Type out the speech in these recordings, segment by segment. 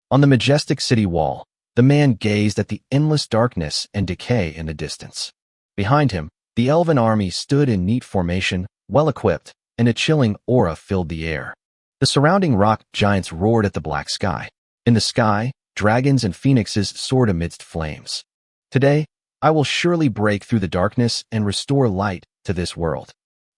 On the majestic city wall, the man gazed at the endless darkness and decay in the distance. Behind him, the elven army stood in neat formation, well-equipped, and a chilling aura filled the air. The surrounding rock giants roared at the black sky. In the sky, dragons and phoenixes soared amidst flames. Today, I will surely break through the darkness and restore light to this world.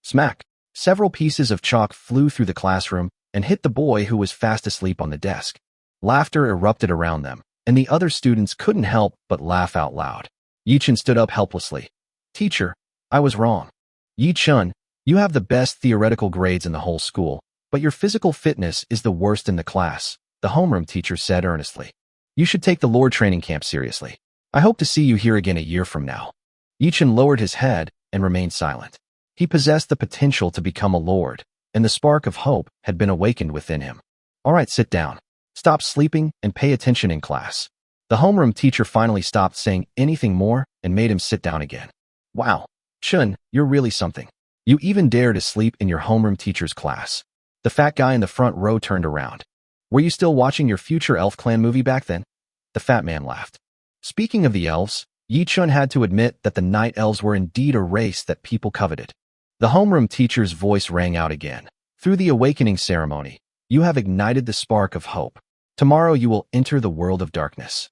Smack! Several pieces of chalk flew through the classroom and hit the boy who was fast asleep on the desk. Laughter erupted around them, and the other students couldn't help but laugh out loud. Yi-chun stood up helplessly. "Teacher, I was wrong. Yi-chun, you have the best theoretical grades in the whole school, but your physical fitness is the worst in the class," the homeroom teacher said earnestly. "You should take the Lord training camp seriously. I hope to see you here again a year from now." Yi-chun lowered his head and remained silent. He possessed the potential to become a lord, and the spark of hope had been awakened within him. "All right, sit down. Stop sleeping and pay attention in class." The homeroom teacher finally stopped saying anything more and made him sit down again. "Wow, Chun, you're really something. You even dare to sleep in your homeroom teacher's class." The fat guy in the front row turned around. "Were you still watching your future Elf Clan movie back then?" The fat man laughed. Speaking of the elves, Yi-chun had to admit that the night elves were indeed a race that people coveted. The homeroom teacher's voice rang out again. "Through the awakening ceremony, you have ignited the spark of hope. Tomorrow you will enter the world of darkness."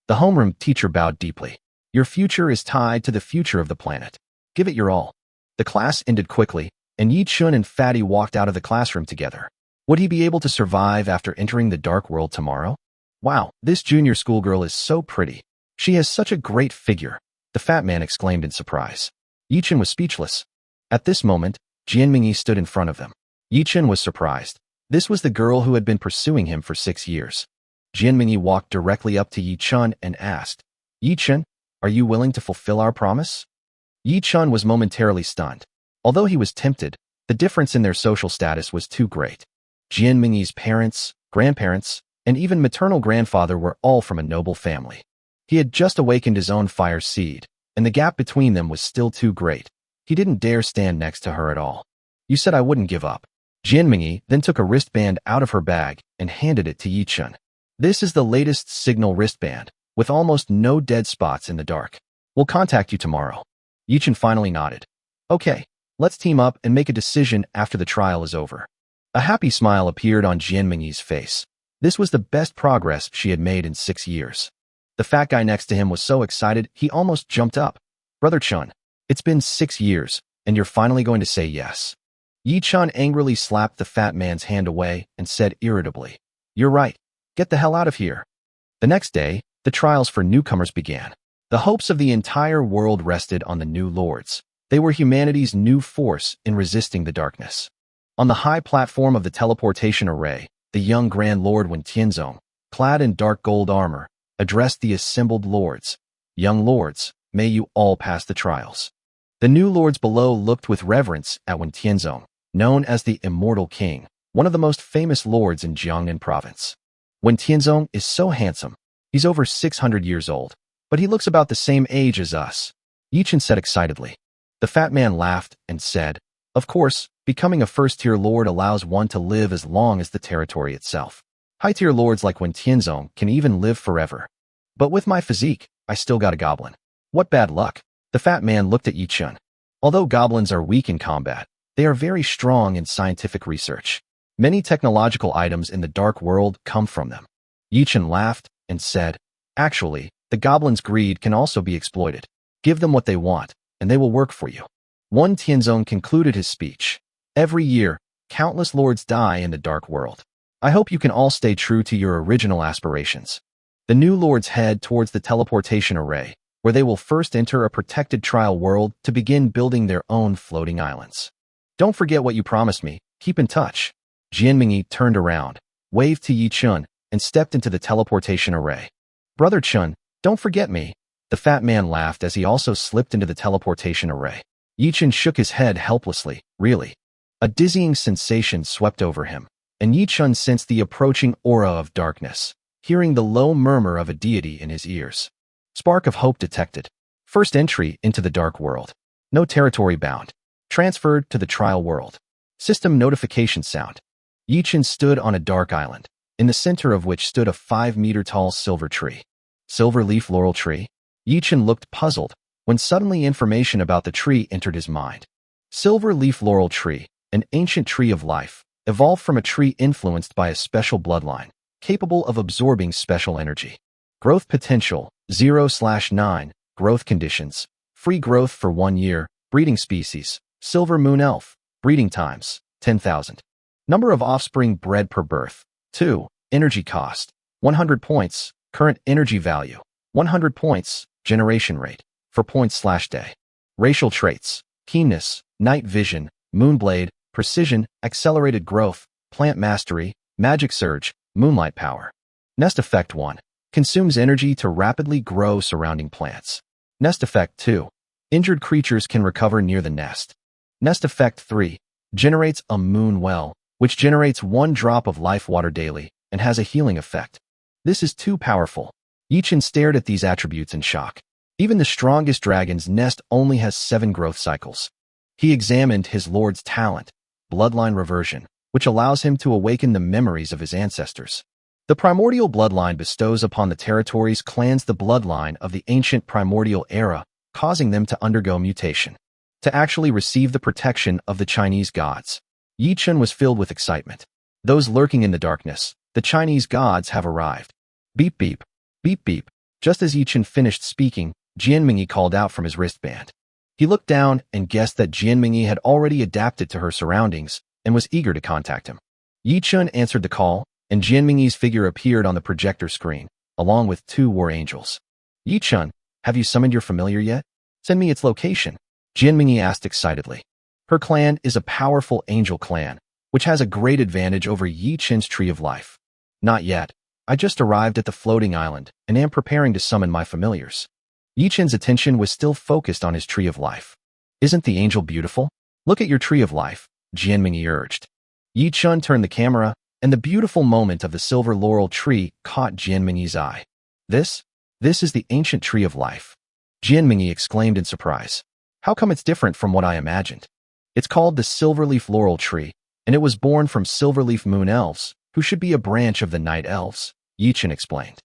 The homeroom teacher bowed deeply. "Your future is tied to the future of the planet. Give it your all." The class ended quickly, and Yi-chun and Fatty walked out of the classroom together. Would he be able to survive after entering the dark world tomorrow? "Wow, this junior schoolgirl is so pretty. She has such a great figure," the fat man exclaimed in surprise. Yi-chun was speechless. At this moment, Jianmingyi stood in front of them. Yi-chun was surprised. This was the girl who had been pursuing him for 6 years. Jianmingyi walked directly up to Yi-chun and asked, "Yi-chun, are you willing to fulfill our promise?" Yi-chun was momentarily stunned. Although he was tempted, the difference in their social status was too great. Jianmingyi's parents, grandparents, and even maternal grandfather were all from a noble family. He had just awakened his own fire seed, and the gap between them was still too great. He didn't dare stand next to her at all. "You said I wouldn't give up." Jianmingyi then took a wristband out of her bag and handed it to Yi-chun. "This is the latest signal wristband, with almost no dead spots in the dark. We'll contact you tomorrow." Yi-chun finally nodded. "Okay, let's team up and make a decision after the trial is over." A happy smile appeared on Jianmingyi's face. This was the best progress she had made in 6 years. The fat guy next to him was so excited he almost jumped up. "Brother Chun, it's been 6 years, and you're finally going to say yes." Yi-chun angrily slapped the fat man's hand away and said irritably, "You're right. Get the hell out of here." The next day, the trials for newcomers began. The hopes of the entire world rested on the new lords. They were humanity's new force in resisting the darkness. On the high platform of the teleportation array, the young Grand Lord Wen Tianzong, clad in dark gold armor, addressed the assembled lords. "Young lords, may you all pass the trials." The new lords below looked with reverence at Wen Tianzong, known as the Immortal King, one of the most famous lords in Jiangnan province. Wen Tianzong is so handsome. He's over 600 years old, but he looks about the same age as us, Yi-chun said excitedly. The fat man laughed and said, "Of course, becoming a first-tier lord allows one to live as long as the territory itself. High-tier lords like Wen Tianzong can even live forever. But with my physique, I still got a goblin. What bad luck." The fat man looked at Yi-chun. Although goblins are weak in combat, they are very strong in scientific research. Many technological items in the dark world come from them. Yi-chun laughed and said, "Actually, the goblins' greed can also be exploited. Give them what they want, and they will work for you." Wen Tianzong concluded his speech. "Every year, countless lords die in the dark world. I hope you can all stay true to your original aspirations." The new lords head towards the teleportation array, where they will first enter a protected trial world to begin building their own floating islands. "Don't forget what you promised me. Keep in touch." Jianmingyi turned around, waved to Yi-chun, and stepped into the teleportation array. "Brother Chun, don't forget me." The fat man laughed as he also slipped into the teleportation array. Yi-chun shook his head helplessly. "Really?" A dizzying sensation swept over him, and Yi-chun sensed the approaching aura of darkness, hearing the low murmur of a deity in his ears. Spark of hope detected. First entry into the dark world. No territory bound. Transferred to the trial world. System notification sound. Yi-chun stood on a dark island. in the center of which stood a 5-meter-tall silver tree. Silver leaf laurel tree? Yichen looked puzzled when suddenly information about the tree entered his mind. Silver leaf laurel tree, an ancient tree of life, evolved from a tree influenced by a special bloodline, capable of absorbing special energy. Growth potential, 0/9, growth conditions, free growth for 1 year, breeding species, silver moon elf, breeding times, 10,000. Number of offspring bred per birth, 2, energy cost, 100 points, current energy value, 100 points, generation rate, for points/day. Racial traits, keenness, night vision, moonblade, precision, accelerated growth, plant mastery, magic surge, moonlight power. Nest effect 1. Consumes energy to rapidly grow surrounding plants. Nest effect 2. Injured creatures can recover near the nest. Nest effect 3. Generates a moon well, which generates 1 drop of life water daily and has a healing effect. This is too powerful. Yichen stared at these attributes in shock. Even the strongest dragon's nest only has 7 growth cycles. He examined his lord's talent, bloodline reversion, which allows him to awaken the memories of his ancestors. The primordial bloodline bestows upon the territory's clans the bloodline of the ancient primordial era, causing them to undergo mutation. To actually receive the protection of the Chinese gods. Yichen was filled with excitement. Those lurking in the darkness, the Chinese gods have arrived. Beep beep, beep beep. Just as Yichen finished speaking, Jianmingyi called out from his wristband. He looked down and guessed that Jianmingyi had already adapted to her surroundings and was eager to contact him. Yichen answered the call, and Jianmingyi's figure appeared on the projector screen, along with 2 war angels. Yichen, have you summoned your familiar yet? Send me its location, Jianmingyi asked excitedly. Her clan is a powerful angel clan, which has a great advantage over Yichen's tree of life. Not yet. I just arrived at the floating island and am preparing to summon my familiars. Yichen's attention was still focused on his tree of life. Isn't the angel beautiful? Look at your tree of life, Jianmingyi urged. Yichen turned the camera, and the beautiful moment of the silver laurel tree caught Jianmingyi's eye. This is the ancient tree of life. Jianmingyi exclaimed in surprise. How come it's different from what I imagined? It's called the silverleaf laurel tree, and it was born from silverleaf moon elves, who should be a branch of the night elves, Yichen explained.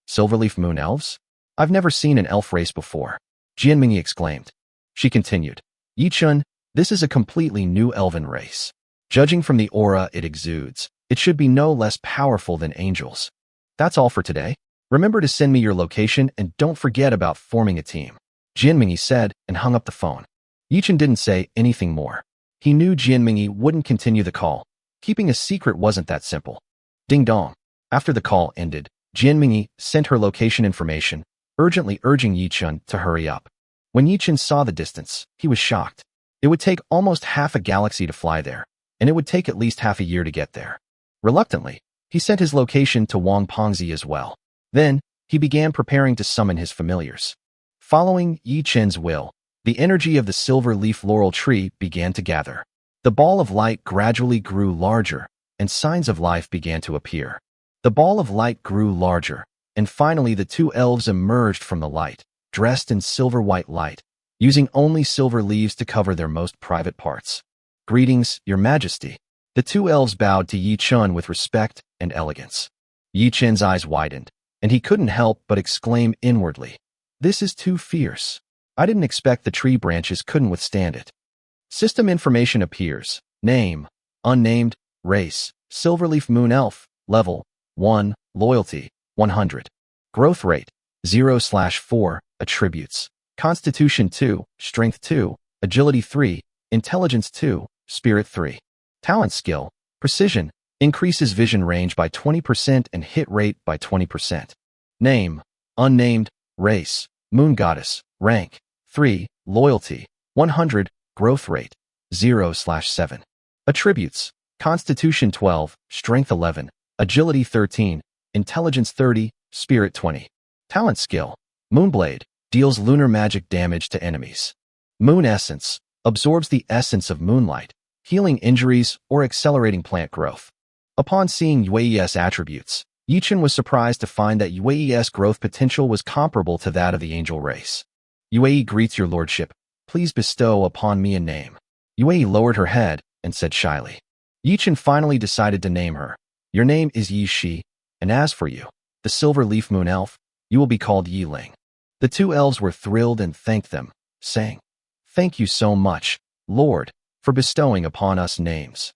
Silverleaf moon elves? I've never seen an elf race before, Jianmingyi exclaimed. She continued. Yichen, this is a completely new elven race. Judging from the aura it exudes, it should be no less powerful than angels. That's all for today. Remember to send me your location and don't forget about forming a team, Jianmingyi said and hung up the phone. Yichen didn't say anything more. He knew Jianmingyi wouldn't continue the call. Keeping a secret wasn't that simple. Ding dong. After the call ended, Jianmingyi sent her location information, urgently urging Yichen to hurry up. When Yichen saw the distance, he was shocked. It would take almost half a galaxy to fly there, and it would take at least half a year to get there. Reluctantly, he sent his location to Wang Pengzi as well. Then, he began preparing to summon his familiars. Following Yichen's will, the energy of the silver leaf laurel tree began to gather. The ball of light gradually grew larger, and signs of life began to appear. The ball of light grew larger, and finally the 2 elves emerged from the light, dressed in silver-white light, using only silver leaves to cover their most private parts. Greetings, Your Majesty. The 2 elves bowed to Yichen with respect and elegance. Yichen's eyes widened, and he couldn't help but exclaim inwardly, "This is too fierce. I didn't expect the tree branches couldn't withstand it." System information appears. Name, unnamed, race, silverleaf moon elf, level, 1, loyalty, 100. Growth rate, 0/4, attributes, constitution 2, strength 2, agility 3, intelligence 2, spirit 3. Talent skill, precision, increases vision range by 20% and hit rate by 20%. Name, unnamed, race, moon goddess, rank, 3, loyalty, 100, growth rate, 0/7. Attributes, constitution 12, strength 11, agility 13, intelligence 30, spirit 20. Talent skill, moonblade, deals lunar magic damage to enemies. Moon essence, absorbs the essence of moonlight, healing injuries or accelerating plant growth. Upon seeing Yui's attributes, Yichen was surprised to find that Yui's growth potential was comparable to that of the angel race. Yui greets your lordship. Please bestow upon me a name. Yui lowered her head and said shyly. Yichen finally decided to name her. Your name is Yi Shi, And as for you, the silver leaf moon elf, you will be called Yi Ling." The two elves were thrilled and thanked them, saying, "Thank you so much, Lord, for bestowing upon us names.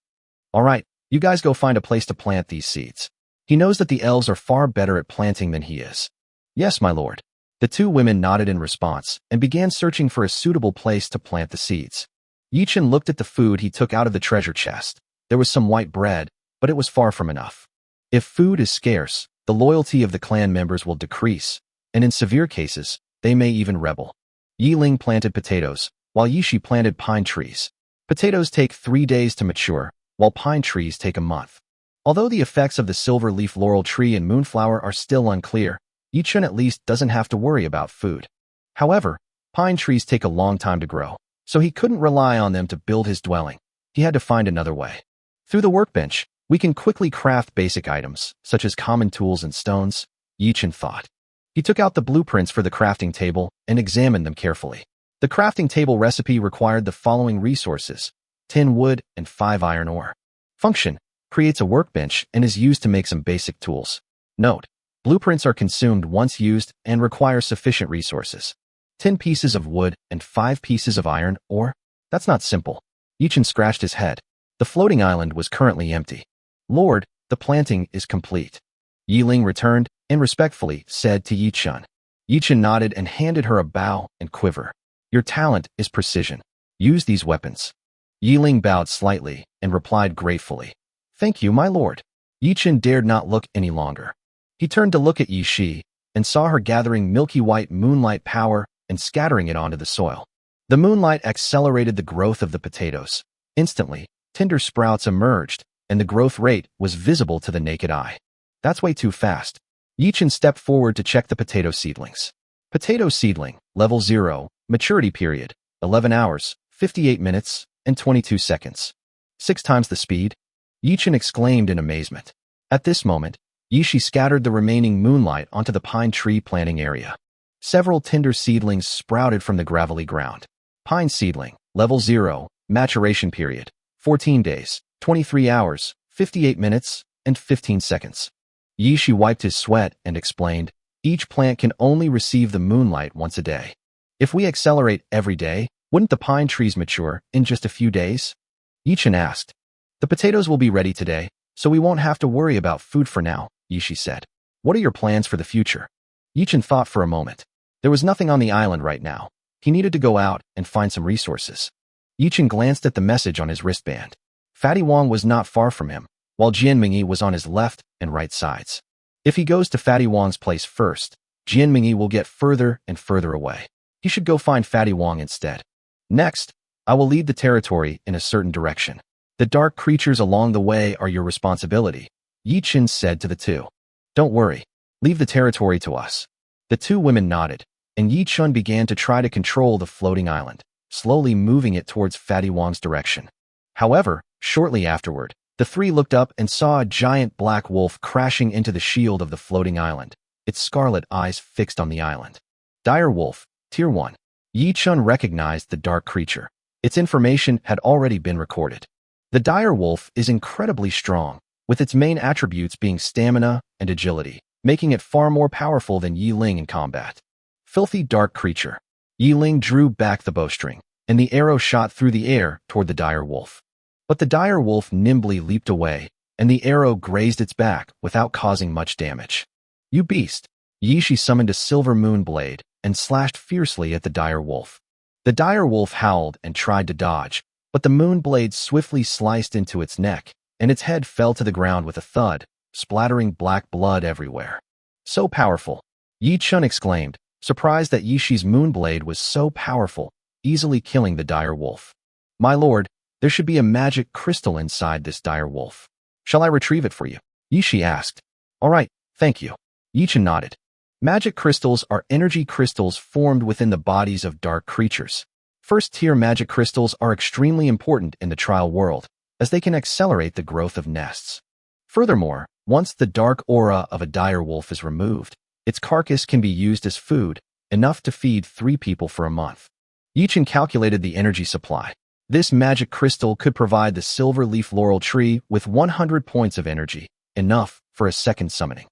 All right, you guys go find a place to plant these seeds." He knows that the elves are far better at planting than he is. "Yes, my lord." The two women nodded in response and began searching for a suitable place to plant the seeds. Yichen looked at the food he took out of the treasure chest. There was some white bread, but it was far from enough. If food is scarce, the loyalty of the clan members will decrease, and in severe cases, they may even rebel. Yi Ling planted potatoes, while Yishi planted pine trees. Potatoes take 3 days to mature, while pine trees take a month. Although the effects of the silver leaf laurel tree and moonflower are still unclear, Yichun at least doesn't have to worry about food. However, pine trees take a long time to grow, so he couldn't rely on them to build his dwelling. He had to find another way. Through the workbench, we can quickly craft basic items, such as common tools and stones, Yichun thought. He took out the blueprints for the crafting table and examined them carefully. The crafting table recipe required the following resources: 10 wood and 5 iron ore. Function: creates a workbench and is used to make some basic tools. Note: blueprints are consumed once used and require sufficient resources. 10 pieces of wood and 5 pieces of iron ore? That's not simple. Yichun scratched his head. The floating island was currently empty. "Lord, the planting is complete." Yi Ling returned and respectfully said to Yichun. Yichun nodded and handed her a bow and quiver. "Your talent is precision. Use these weapons." Yi Ling bowed slightly and replied gratefully, "Thank you, my lord." Yichun dared not look any longer. He turned to look at Yi Shi and saw her gathering milky white moonlight power and scattering it onto the soil. The moonlight accelerated the growth of the potatoes. Instantly, tender sprouts emerged, and the growth rate was visible to the naked eye. "That's way too fast." Yichun stepped forward to check the potato seedlings. Potato seedling, level 0, maturity period, 11 hours, 58 minutes, and 22 seconds. 6 times the speed? Yichun exclaimed in amazement. At this moment, Yishi scattered the remaining moonlight onto the pine tree planting area. Several tender seedlings sprouted from the gravelly ground. Pine seedling, level 0, maturation period, 14 days, 23 hours, 58 minutes, and 15 seconds. Yishi wiped his sweat and explained, "Each plant can only receive the moonlight once a day. If we accelerate every day, wouldn't the pine trees mature in just a few days?" Yichun asked. "The potatoes will be ready today, so we won't have to worry about food for now," Yishi said. "What are your plans for the future?" Yichun thought for a moment. There was nothing on the island right now. He needed to go out and find some resources. Yichun glanced at the message on his wristband. Fatty Wong was not far from him, while Jian Mingyi was on his left and right sides. If he goes to Fatty Wong's place first, Jian Mingyi will get further and further away. He should go find Fatty Wong instead. "Next, I will lead the territory in a certain direction. The dark creatures along the way are your responsibility," Yichun said to the two. "Don't worry, leave the territory to us." The two women nodded, and Yichun began to try to control the floating island, slowly moving it towards Fatty Wong's direction. However, shortly afterward, the three looked up and saw a giant black wolf crashing into the shield of the floating island, its scarlet eyes fixed on the island. Dire Wolf, Tier 1. Yichun recognized the dark creature. Its information had already been recorded. The dire wolf is incredibly strong, with its main attributes being stamina and agility, making it far more powerful than Yi Ling in combat. Filthy dark creature. Yi Ling drew back the bowstring, and the arrow shot through the air toward the dire wolf. But the dire wolf nimbly leaped away, and the arrow grazed its back without causing much damage. "You beast!" Yishi summoned a silver moon blade and slashed fiercely at the dire wolf. The dire wolf howled and tried to dodge, but the moon blade swiftly sliced into its neck, and its head fell to the ground with a thud, splattering black blood everywhere. "So powerful!" Yichun exclaimed, surprised that Yishi's moon blade was so powerful, easily killing the dire wolf. "My lord, there should be a magic crystal inside this dire wolf. Shall I retrieve it for you?" Yishi asked. "All right, thank you." Yichun nodded. Magic crystals are energy crystals formed within the bodies of dark creatures. First-tier magic crystals are extremely important in the trial world, as they can accelerate the growth of nests. Furthermore, once the dark aura of a dire wolf is removed, its carcass can be used as food, enough to feed 3 people for a month. Yichun calculated the energy supply. This magic crystal could provide the silver leaf laurel tree with 100 points of energy, enough for a second summoning.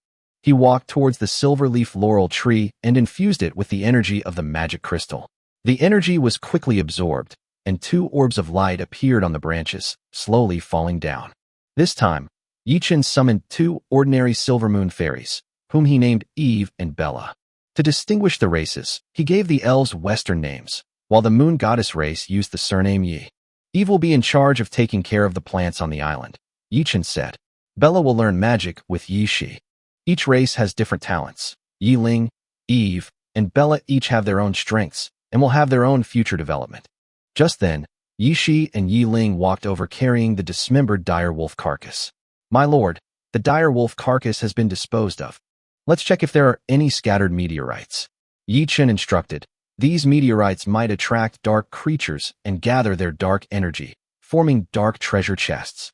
He walked towards the silver-leaf laurel tree and infused it with the energy of the magic crystal. The energy was quickly absorbed, and 2 orbs of light appeared on the branches, slowly falling down. This time, Yichen summoned 2 ordinary silver moon fairies, whom he named Eve and Bella. To distinguish the races, he gave the elves Western names, while the moon goddess race used the surname Yi. Eve will be in charge of taking care of the plants on the island, Yichen said. Bella will learn magic with Yi Shi. Each race has different talents. Yi Ling, Eve, and Bella each have their own strengths and will have their own future development. Just then, Yi Shi and Yi Ling walked over carrying the dismembered dire wolf carcass. My lord, the dire wolf carcass has been disposed of. Let's check if there are any scattered meteorites. Yi Chen instructed. These meteorites might attract dark creatures and gather their dark energy, forming dark treasure chests.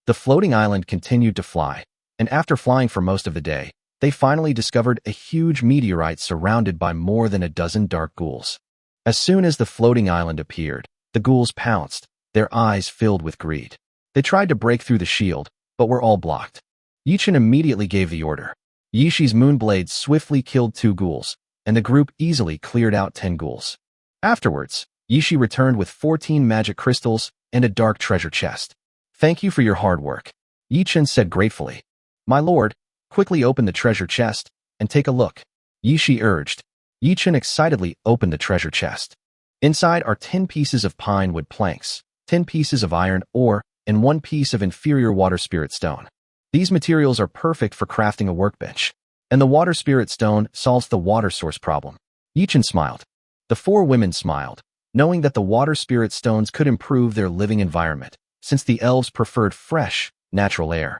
The floating island continued to fly, and after flying for most of the day, they finally discovered a huge meteorite surrounded by more than a dozen dark ghouls. As soon as the floating island appeared, the ghouls pounced, their eyes filled with greed. They tried to break through the shield, but were all blocked. Yichen immediately gave the order. Yishi's moonblade swiftly killed 2 ghouls, and the group easily cleared out 10 ghouls. Afterwards, Yishi returned with 14 magic crystals and a dark treasure chest. Thank you for your hard work, Yichen said gratefully. My lord, quickly open the treasure chest and take a look, Yishi urged. Yichen excitedly opened the treasure chest. Inside are 10 pieces of pine wood planks, 10 pieces of iron ore, and 1 piece of inferior water spirit stone. These materials are perfect for crafting a workbench, and the water spirit stone solves the water source problem. Yichen smiled. The 4 women smiled, knowing that the water spirit stones could improve their living environment, since the elves preferred fresh, natural air.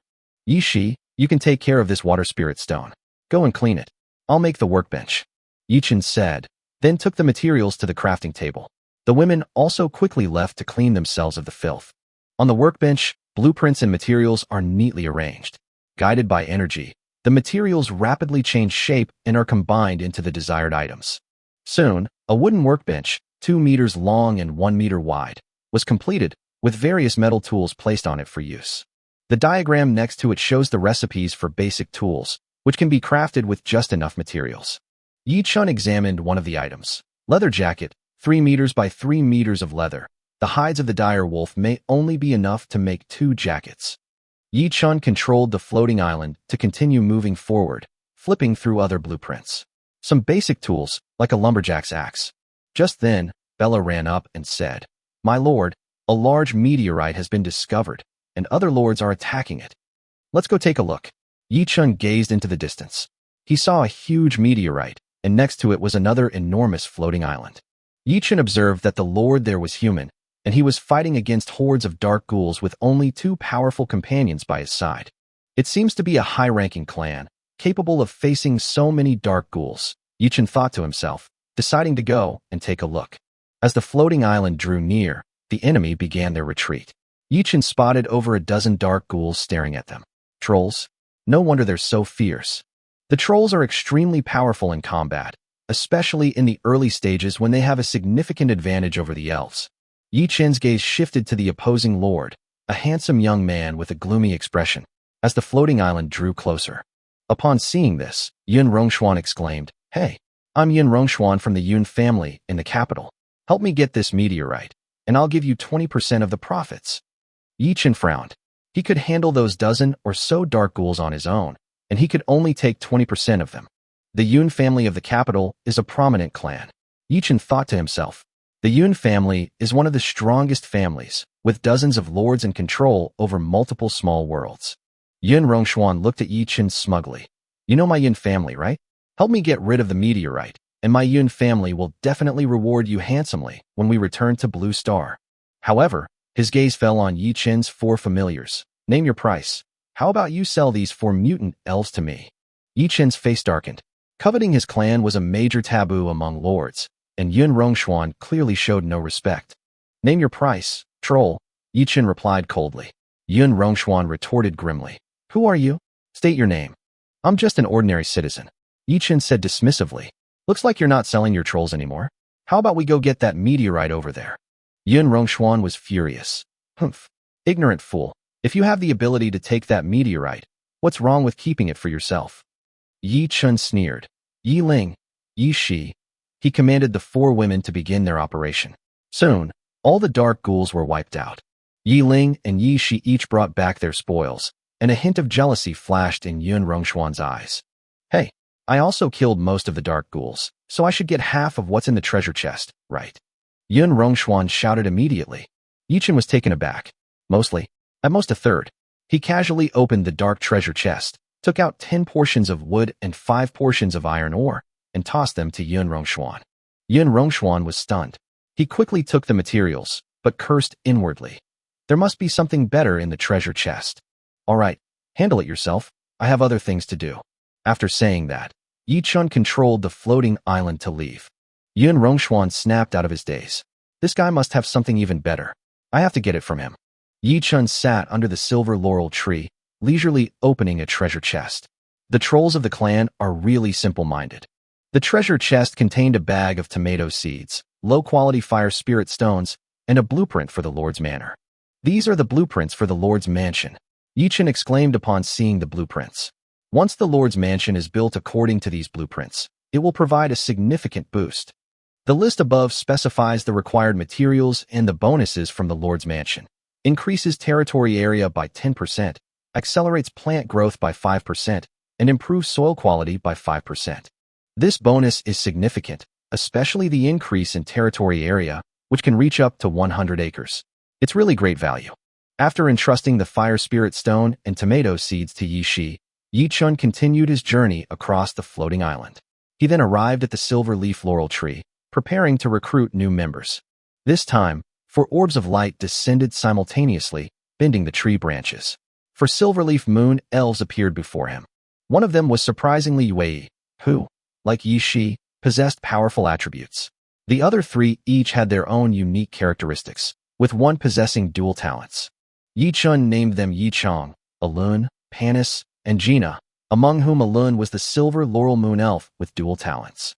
Yishi, you can take care of this water spirit stone. Go and clean it. I'll make the workbench, Yichen said, then took the materials to the crafting table. The women also quickly left to clean themselves of the filth. On the workbench, blueprints and materials are neatly arranged. Guided by energy, the materials rapidly change shape and are combined into the desired items. Soon, a wooden workbench, 2 meters long and 1 meter wide, was completed, with various metal tools placed on it for use. The diagram next to it shows the recipes for basic tools, which can be crafted with just enough materials. Yi Chun examined one of the items. Leather jacket, 3 meters by 3 meters of leather. The hides of the dire wolf may only be enough to make 2 jackets. Yi Chun controlled the floating island to continue moving forward, flipping through other blueprints. Some basic tools, like a lumberjack's axe. Just then, Bella ran up and said, My lord, a large meteorite has been discovered, and other lords are attacking it. Let's go take a look. Yi Chun gazed into the distance. He saw a huge meteorite, and next to it was another enormous floating island. Yi Chun observed that the lord there was human, and he was fighting against hordes of dark ghouls with only 2 powerful companions by his side. It seems to be a high-ranking clan, capable of facing so many dark ghouls, Yi Chun thought to himself, deciding to go and take a look. As the floating island drew near, the enemy began their retreat. Yi Chun spotted over a dozen dark ghouls staring at them. Trolls? No wonder they're so fierce. The trolls are extremely powerful in combat, especially in the early stages when they have a significant advantage over the elves. Yi Chen's gaze shifted to the opposing lord, a handsome young man with a gloomy expression, as the floating island drew closer. Upon seeing this, Yun Rongshuan exclaimed, Hey, I'm Yun Rongshuan from the Yun family in the capital. Help me get this meteorite, and I'll give you 20% of the profits. Yi Chen frowned. He could handle those dozen or so dark ghouls on his own, and he could only take 20% of them. The Yun family of the capital is a prominent clan. Yi Chen thought to himself. The Yun family is one of the strongest families, with dozens of lords in control over multiple small worlds. Yun Rongshuan looked at Yi Chen smugly. You know my Yun family, right? Help me get rid of the meteorite, and my Yun family will definitely reward you handsomely when we return to Blue Star. However, his gaze fell on Yi Chen's 4 familiars. Name your price. How about you sell these 4 mutant elves to me? Yi Chen's face darkened. Coveting his clan was a major taboo among lords, and Yun Rongshuan clearly showed no respect. Name your price, troll, Yi Chen replied coldly. Yun Rongshuan retorted grimly. Who are you? State your name. I'm just an ordinary citizen, Yi Chen said dismissively. Looks like you're not selling your trolls anymore. How about we go get that meteorite over there? Yun Rongshuan was furious. Humph. Ignorant fool. If you have the ability to take that meteorite, what's wrong with keeping it for yourself? Yi Chun sneered. Yi Ling, Yi Shi. He commanded the 4 women to begin their operation. Soon, all the dark ghouls were wiped out. Yi Ling and Yi Shi each brought back their spoils, and a hint of jealousy flashed in Yun Rongshuan's eyes. Hey, I also killed most of the dark ghouls, so I should get half of what's in the treasure chest, right? Yun Rongshuan shouted immediately. Yichen was taken aback. Mostly, at most a third. He casually opened the dark treasure chest, took out 10 portions of wood and 5 portions of iron ore, and tossed them to Yun Rongshuan. Yun Rongshuan was stunned. He quickly took the materials, but cursed inwardly. There must be something better in the treasure chest. All right, handle it yourself. I have other things to do. After saying that, Yi Chun controlled the floating island to leave. Yun Rongshuan snapped out of his daze. This guy must have something even better. I have to get it from him. Yi Chun sat under the silver laurel tree, leisurely opening a treasure chest. The trolls of the clan are really simple-minded. The treasure chest contained a bag of tomato seeds, low-quality fire spirit stones, and a blueprint for the Lord's manor. These are the blueprints for the Lord's mansion, Yi Chun exclaimed upon seeing the blueprints. Once the Lord's mansion is built according to these blueprints, it will provide a significant boost. The list above specifies the required materials and the bonuses from the Lord's mansion. Increases territory area by 10%, accelerates plant growth by 5%, and improves soil quality by 5%. This bonus is significant, especially the increase in territory area, which can reach up to 100 acres. It's really great value. After entrusting the fire spirit stone and tomato seeds to Yi Shi, Yi Chun continued his journey across the floating island. He then arrived at the silver leaf laurel tree, preparing to recruit new members. This time, 4 orbs of light descended simultaneously, bending the tree branches. 4 silverleaf moon elves appeared before him. One of them was surprisingly Yue, who, like Yi Shi, possessed powerful attributes. The other 3 each had their own unique characteristics, with one possessing dual talents. Yi Chun named them Yi Chong, Alun, Panis, and Gina, among whom Alun was the silver laurel moon elf with dual talents.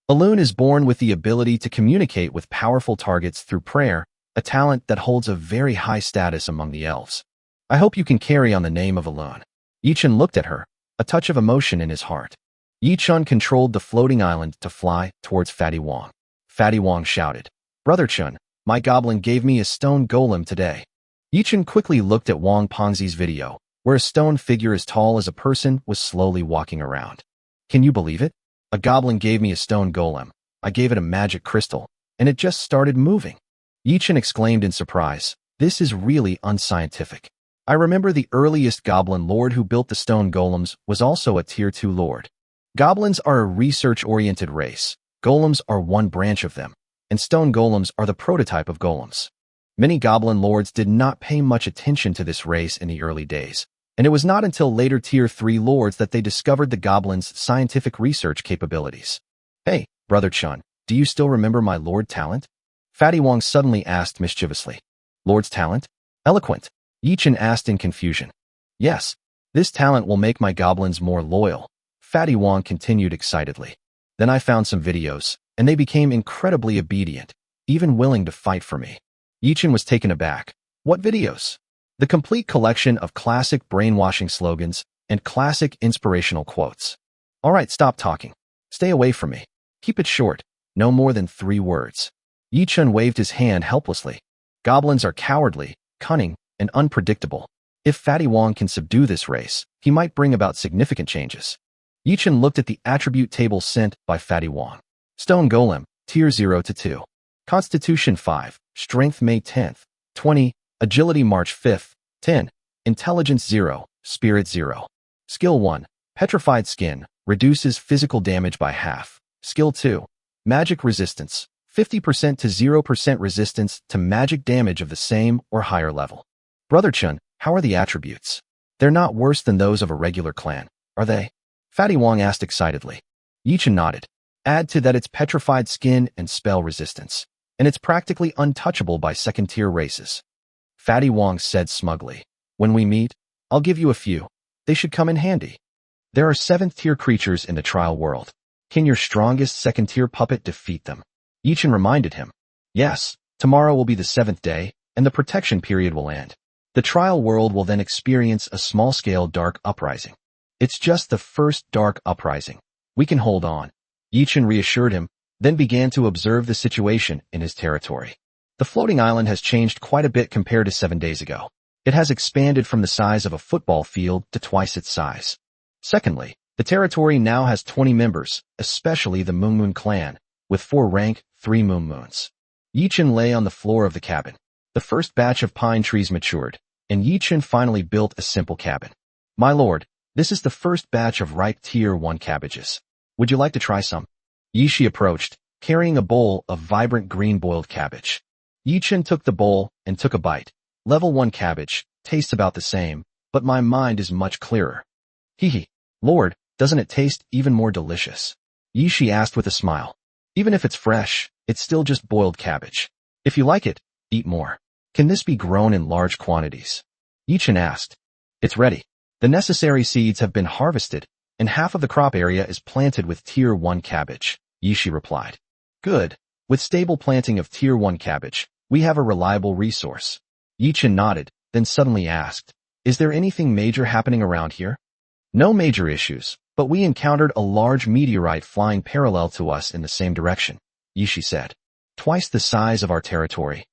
Alun is born with the ability to communicate with powerful targets through prayer, a talent that holds a very high status among the elves. I hope you can carry on the name of Alun. Yi Chun looked at her, a touch of emotion in his heart. Yi Chun controlled the floating island to fly towards Fatty Wong. Fatty Wong shouted, "Brother Chun, my goblin gave me a stone golem today." Yi Chun quickly looked at Wong Ponzi's video, where a stone figure as tall as a person was slowly walking around. Can you believe it? A goblin gave me a stone golem. I gave it a magic crystal, and it just started moving. Yi Chun exclaimed in surprise, "This is really unscientific. I remember the earliest goblin lord who built the stone golems was also a tier 2 lord. Goblins are a research-oriented race. Golems are one branch of them, and stone golems are the prototype of golems. Many goblin lords did not pay much attention to this race in the early days, and it was not until later tier 3 lords that they discovered the goblins' scientific research capabilities. Hey, Brother Chun, do you still remember my lord talent?" Fatty Wong suddenly asked mischievously. "Lord's talent? Eloquent?" Yi Chun asked in confusion. "Yes, this talent will make my goblins more loyal," Fatty Wong continued excitedly. "Then I found some videos, and they became incredibly obedient, even willing to fight for me." Yi Chun was taken aback. "What videos?" "The complete collection of classic brainwashing slogans and classic inspirational quotes." "All right, stop talking. Stay away from me. Keep it short, no more than 3 words. Yi Chun waved his hand helplessly. Goblins are cowardly, cunning, and unpredictable. If Fatty Wong can subdue this race, he might bring about significant changes. Yi Chun looked at the attribute table sent by Fatty Wong. Stone Golem, Tier 0 to 2. Constitution 5, Strength May 10th, 20, Agility March 5th, 10, Intelligence 0, Spirit 0. Skill 1, Petrified Skin, reduces physical damage by half. Skill 2, Magic Resistance, 50% to 0% resistance to magic damage of the same or higher level. Brother Chun, how are the attributes? They're not worse than those of a regular clan, are they? Fatty Wong asked excitedly. Yi Chun nodded. Add to that its petrified skin and spell resistance, and it's practically untouchable by second-tier races. Fatty Wong said smugly. When we meet, I'll give you a few. They should come in handy. There are 7th-tier creatures in the trial world. Can your strongest second-tier puppet defeat them? Yi Chun reminded him. Yes, tomorrow will be the 7th day, and the protection period will end. The trial world will then experience a small-scale dark uprising. It's just the first dark uprising. We can hold on. Yichen reassured him, then began to observe the situation in his territory. The floating island has changed quite a bit compared to 7 days ago. It has expanded from the size of a football field to twice its size. Secondly, the territory now has 20 members, especially the Moon clan, with 4 rank, 3 moons. Yichen lay on the floor of the cabin. The first batch of pine trees matured, and Yichen finally built a simple cabin. My lord, this is the first batch of ripe tier 1 cabbages. Would you like to try some? Yishi approached, carrying a bowl of vibrant green boiled cabbage. Yichen took the bowl and took a bite. Level 1 cabbage, tastes about the same, but my mind is much clearer. Hehe. Lord, doesn't it taste even more delicious? Yishi asked with a smile. Even if it's fresh, it's still just boiled cabbage. If you like it, eat more. Can this be grown in large quantities? Yichen asked. It's ready. The necessary seeds have been harvested, and half of the crop area is planted with tier 1 cabbage, Yishi replied. Good. With stable planting of tier 1 cabbage, we have a reliable resource. Yichen nodded, then suddenly asked, is there anything major happening around here? No major issues, but we encountered a large meteorite flying parallel to us in the same direction, Yishi said. Twice the size of our territory.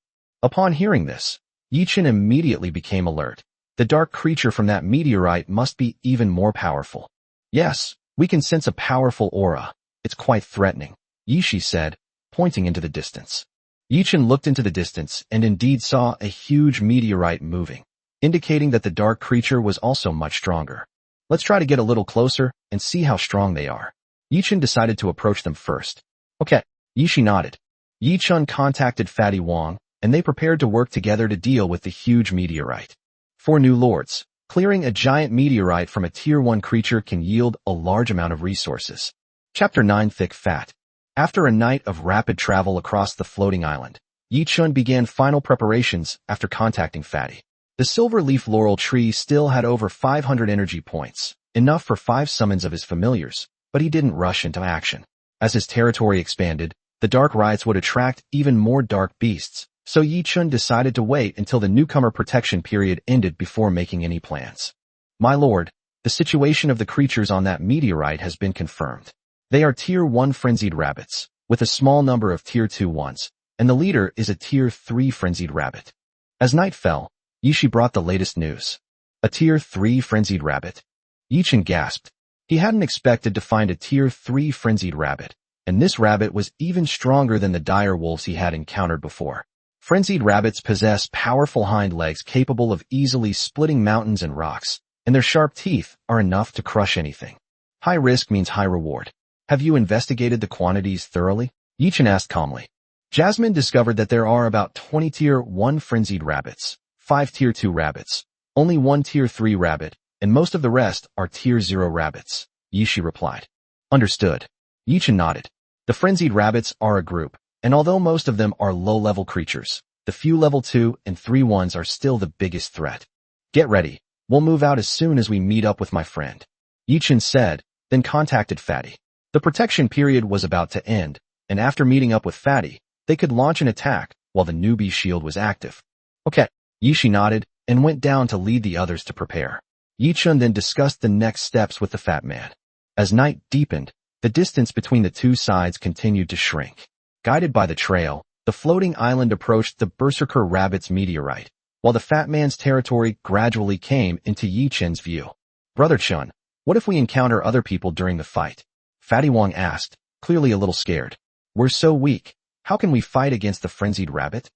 Upon hearing this, Yichen immediately became alert. The dark creature from that meteorite must be even more powerful. Yes, we can sense a powerful aura. It's quite threatening, Yishi said, pointing into the distance. Yichen looked into the distance and indeed saw a huge meteorite moving, indicating that the dark creature was also much stronger. Let's try to get a little closer and see how strong they are. Yichen decided to approach them first. Okay, Yishi nodded. Yichen contacted Fatty Wong, and they prepared to work together to deal with the huge meteorite. 4 new lords. Clearing a giant meteorite from a tier 1 creature can yield a large amount of resources. Chapter 9 Thick Fat. After a night of rapid travel across the floating island, Yichen began final preparations after contacting Fatty. The silver leaf laurel tree still had over 500 energy points, enough for 5 summons of his familiars, but he didn't rush into action. As his territory expanded, the dark rites would attract even more dark beasts, so Yichen decided to wait until the newcomer protection period ended before making any plans. My lord, the situation of the creatures on that meteorite has been confirmed. They are tier 1 frenzied rabbits, with a small number of tier 2 ones, and the leader is a tier 3 frenzied rabbit. As night fell, Yishi brought the latest news. A tier 3 frenzied rabbit? Yichen gasped. He hadn't expected to find a tier 3 frenzied rabbit, and this rabbit was even stronger than the dire wolves he had encountered before. Frenzied rabbits possess powerful hind legs capable of easily splitting mountains and rocks, and their sharp teeth are enough to crush anything. High risk means high reward. Have you investigated the quantities thoroughly? Yichen asked calmly. Jasmine discovered that there are about 20 tier 1 frenzied rabbits, 5 tier 2 rabbits, only 1 tier 3 rabbit, and most of the rest are tier 0 rabbits, Yishi replied. Understood. Yichen nodded. The frenzied rabbits are a group, and although most of them are low-level creatures, the few level 2 and 3 ones are still the biggest threat. Get ready. We'll move out as soon as we meet up with my friend. Yichen said, then contacted Fatty. The protection period was about to end, and after meeting up with Fatty, they could launch an attack while the newbie shield was active. Okay, Yishi nodded and went down to lead the others to prepare. Yichen then discussed the next steps with the fat man. As night deepened, the distance between the two sides continued to shrink. Guided by the trail, the floating island approached the Berserker Rabbit's meteorite, while the fat man's territory gradually came into Yichen's view. Brother Chun, what if we encounter other people during the fight? Fatty Wong asked, clearly a little scared. We're so weak. How can we fight against the frenzied rabbit?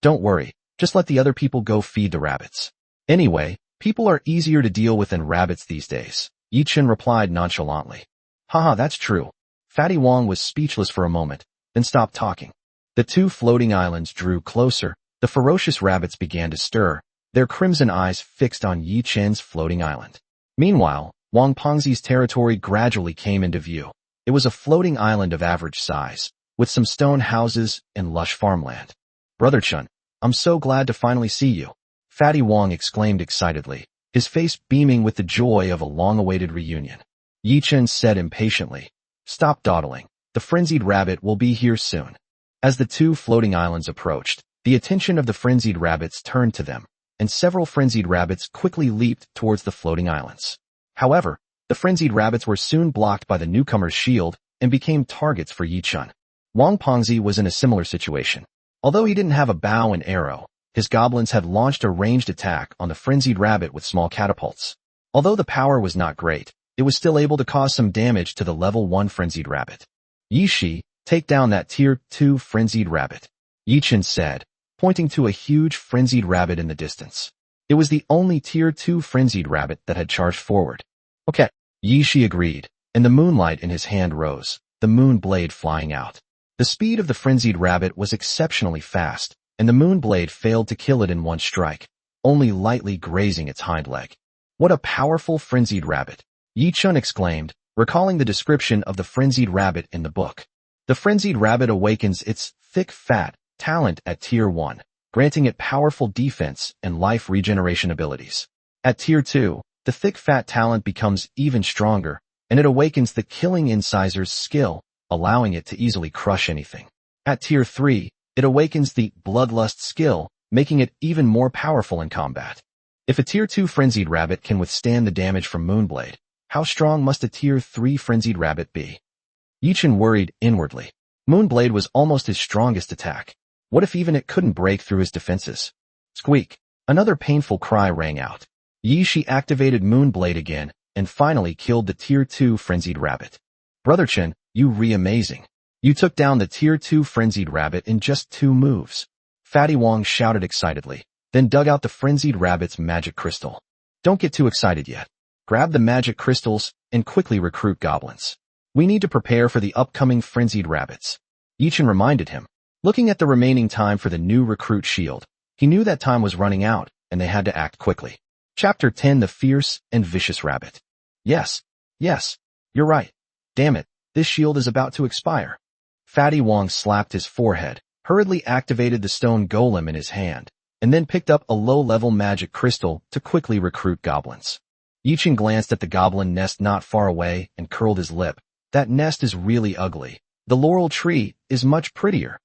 Don't worry, just let the other people go feed the rabbits. Anyway, people are easier to deal with than rabbits these days, Yichen replied nonchalantly. Haha, that's true. Fatty Wong was speechless for a moment, then stopped talking. The 2 floating islands drew closer. The ferocious rabbits began to stir, their crimson eyes fixed on Yichen's floating island. Meanwhile, Wang Pengzi's territory gradually came into view. It was a floating island of average size, with some stone houses and lush farmland. Brother Chun, I'm so glad to finally see you, Fatty Wong exclaimed excitedly, his face beaming with the joy of a long-awaited reunion. Yichen said impatiently, Stop dawdling. The frenzied rabbit will be here soon. As the 2 floating islands approached, the attention of the frenzied rabbits turned to them, and several frenzied rabbits quickly leaped towards the floating islands. However, The frenzied rabbits were soon blocked by the newcomer's shield and became targets for Yi Chun. Wang Pengzi was in a similar situation. Although he didn't have a bow and arrow, his goblins had launched a ranged attack on the frenzied rabbit with small catapults. Although the power was not great, it was still able to cause some damage to the level 1 frenzied rabbit. Yi Shi, take down that tier 2 frenzied rabbit, Yi Chun said, pointing to a huge frenzied rabbit in the distance. It was the only tier 2 frenzied rabbit that had charged forward. Okay, Yi Shi agreed, and the moonlight in his hand rose, the moon blade flying out. The speed of the frenzied rabbit was exceptionally fast, and the moon blade failed to kill it in one strike, only lightly grazing its hind leg. What a powerful frenzied rabbit, Yi Chun exclaimed, recalling the description of the frenzied rabbit in the book. The frenzied rabbit awakens its thick fat talent at tier 1, granting it powerful defense and life regeneration abilities. At tier 2, the thick fat talent becomes even stronger, and it awakens the killing incisor's skill, allowing it to easily crush anything. At tier 3, it awakens the bloodlust skill, making it even more powerful in combat. If a tier 2 frenzied rabbit can withstand the damage from Moonblade, how strong must a tier 3 frenzied rabbit be? Yi Chun worried inwardly. Moonblade was almost his strongest attack. What if even it couldn't break through his defenses? Squeak! Another painful cry rang out. Yi Shi activated Moonblade again, and finally killed the tier 2 frenzied rabbit. Brother Chen, you re-amazing. You took down the tier 2 frenzied rabbit in just 2 moves. Fatty Wong shouted excitedly, then dug out the frenzied rabbit's magic crystal. Don't get too excited yet. Grab the magic crystals and quickly recruit goblins. We need to prepare for the upcoming frenzied rabbits. Yi Chun reminded him. Looking at the remaining time for the new recruit shield, he knew that time was running out, and they had to act quickly. Chapter 10: The Fierce and Vicious Rabbit. Yes, you're right. Damn it, this shield is about to expire. Fatty Wong slapped his forehead, hurriedly activated the stone golem in his hand, and then picked up a low-level magic crystal to quickly recruit goblins. Yi Chun glanced at the goblin nest not far away and curled his lip. That nest is really ugly. The laurel tree is much prettier.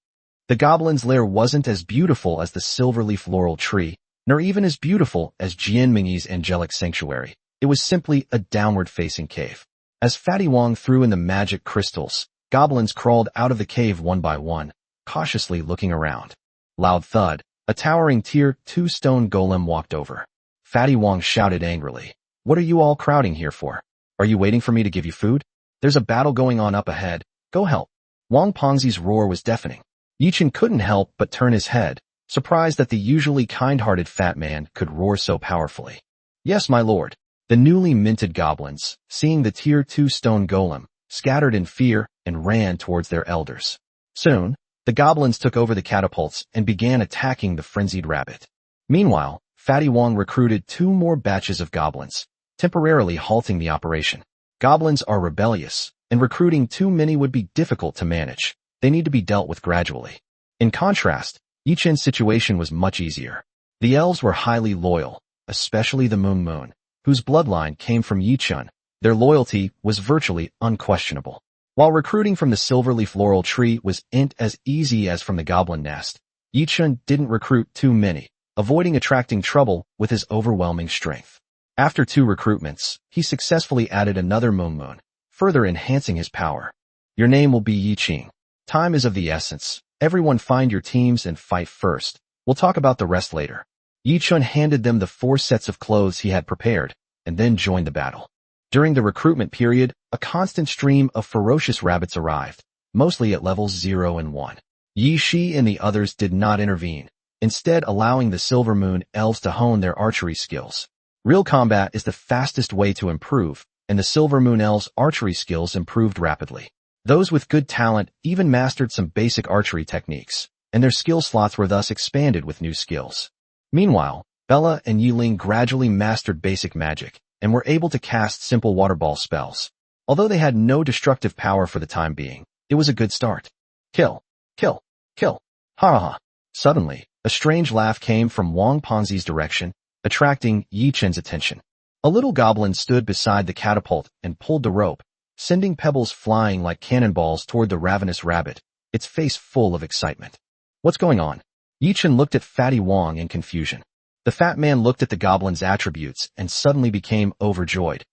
The goblin's lair wasn't as beautiful as the silverleaf laurel tree, nor even as beautiful as Jianmingyi's angelic sanctuary. It was simply a downward-facing cave. As Fatty Wong threw in the magic crystals, goblins crawled out of the cave one by one, cautiously looking around. Loud thud, a towering tier 2 stone golem walked over. Fatty Wong shouted angrily, "What are you all crowding here for? Are you waiting for me to give you food? There's a battle going on up ahead. Go help." Wang Pengzi's roar was deafening. Yi Chun couldn't help but turn his head, surprised that the usually kind-hearted fat man could roar so powerfully. "Yes, my lord." The newly minted goblins, seeing the tier 2 stone golem, scattered in fear and ran towards their elders. Soon, the goblins took over the catapults and began attacking the frenzied rabbit. Meanwhile, Fatty Wong recruited 2 more batches of goblins, temporarily halting the operation. Goblins are rebellious, and recruiting too many would be difficult to manage. They need to be dealt with gradually. In contrast, Yi Chun's situation was much easier. The elves were highly loyal, especially the Moon, whose bloodline came from Yi Chun. Their loyalty was virtually unquestionable. While recruiting from the silverleaf laurel tree was as easy as from the goblin nest, Yi Chun didn't recruit too many, avoiding attracting trouble with his overwhelming strength. After 2 recruitments, he successfully added another Moon, further enhancing his power. Your name will be Yi Ching. Time is of the essence. Everyone find your teams and fight first. We'll talk about the rest later. Yi Chun handed them the 4 sets of clothes he had prepared, and then joined the battle. During the recruitment period, a constant stream of ferocious rabbits arrived, mostly at levels 0 and 1. Yi Shi and the others did not intervene, instead allowing the Silver Moon elves to hone their archery skills. Real combat is the fastest way to improve, and the Silver Moon elves' archery skills improved rapidly. Those with good talent even mastered some basic archery techniques, and their skill slots were thus expanded with new skills. Meanwhile, Bella and Yiling gradually mastered basic magic, and were able to cast simple water ball spells. Although they had no destructive power for the time being, it was a good start. Kill. Kill. Kill. Ha ha ha. Suddenly, a strange laugh came from Wang Pengzi's direction, attracting Yi Chun's attention. A little goblin stood beside the catapult and pulled the rope, sending pebbles flying like cannonballs toward the ravenous rabbit, its face full of excitement. What's going on? Yi Chun looked at Fatty Wong in confusion. The fat man looked at the goblin's attributes and suddenly became overjoyed.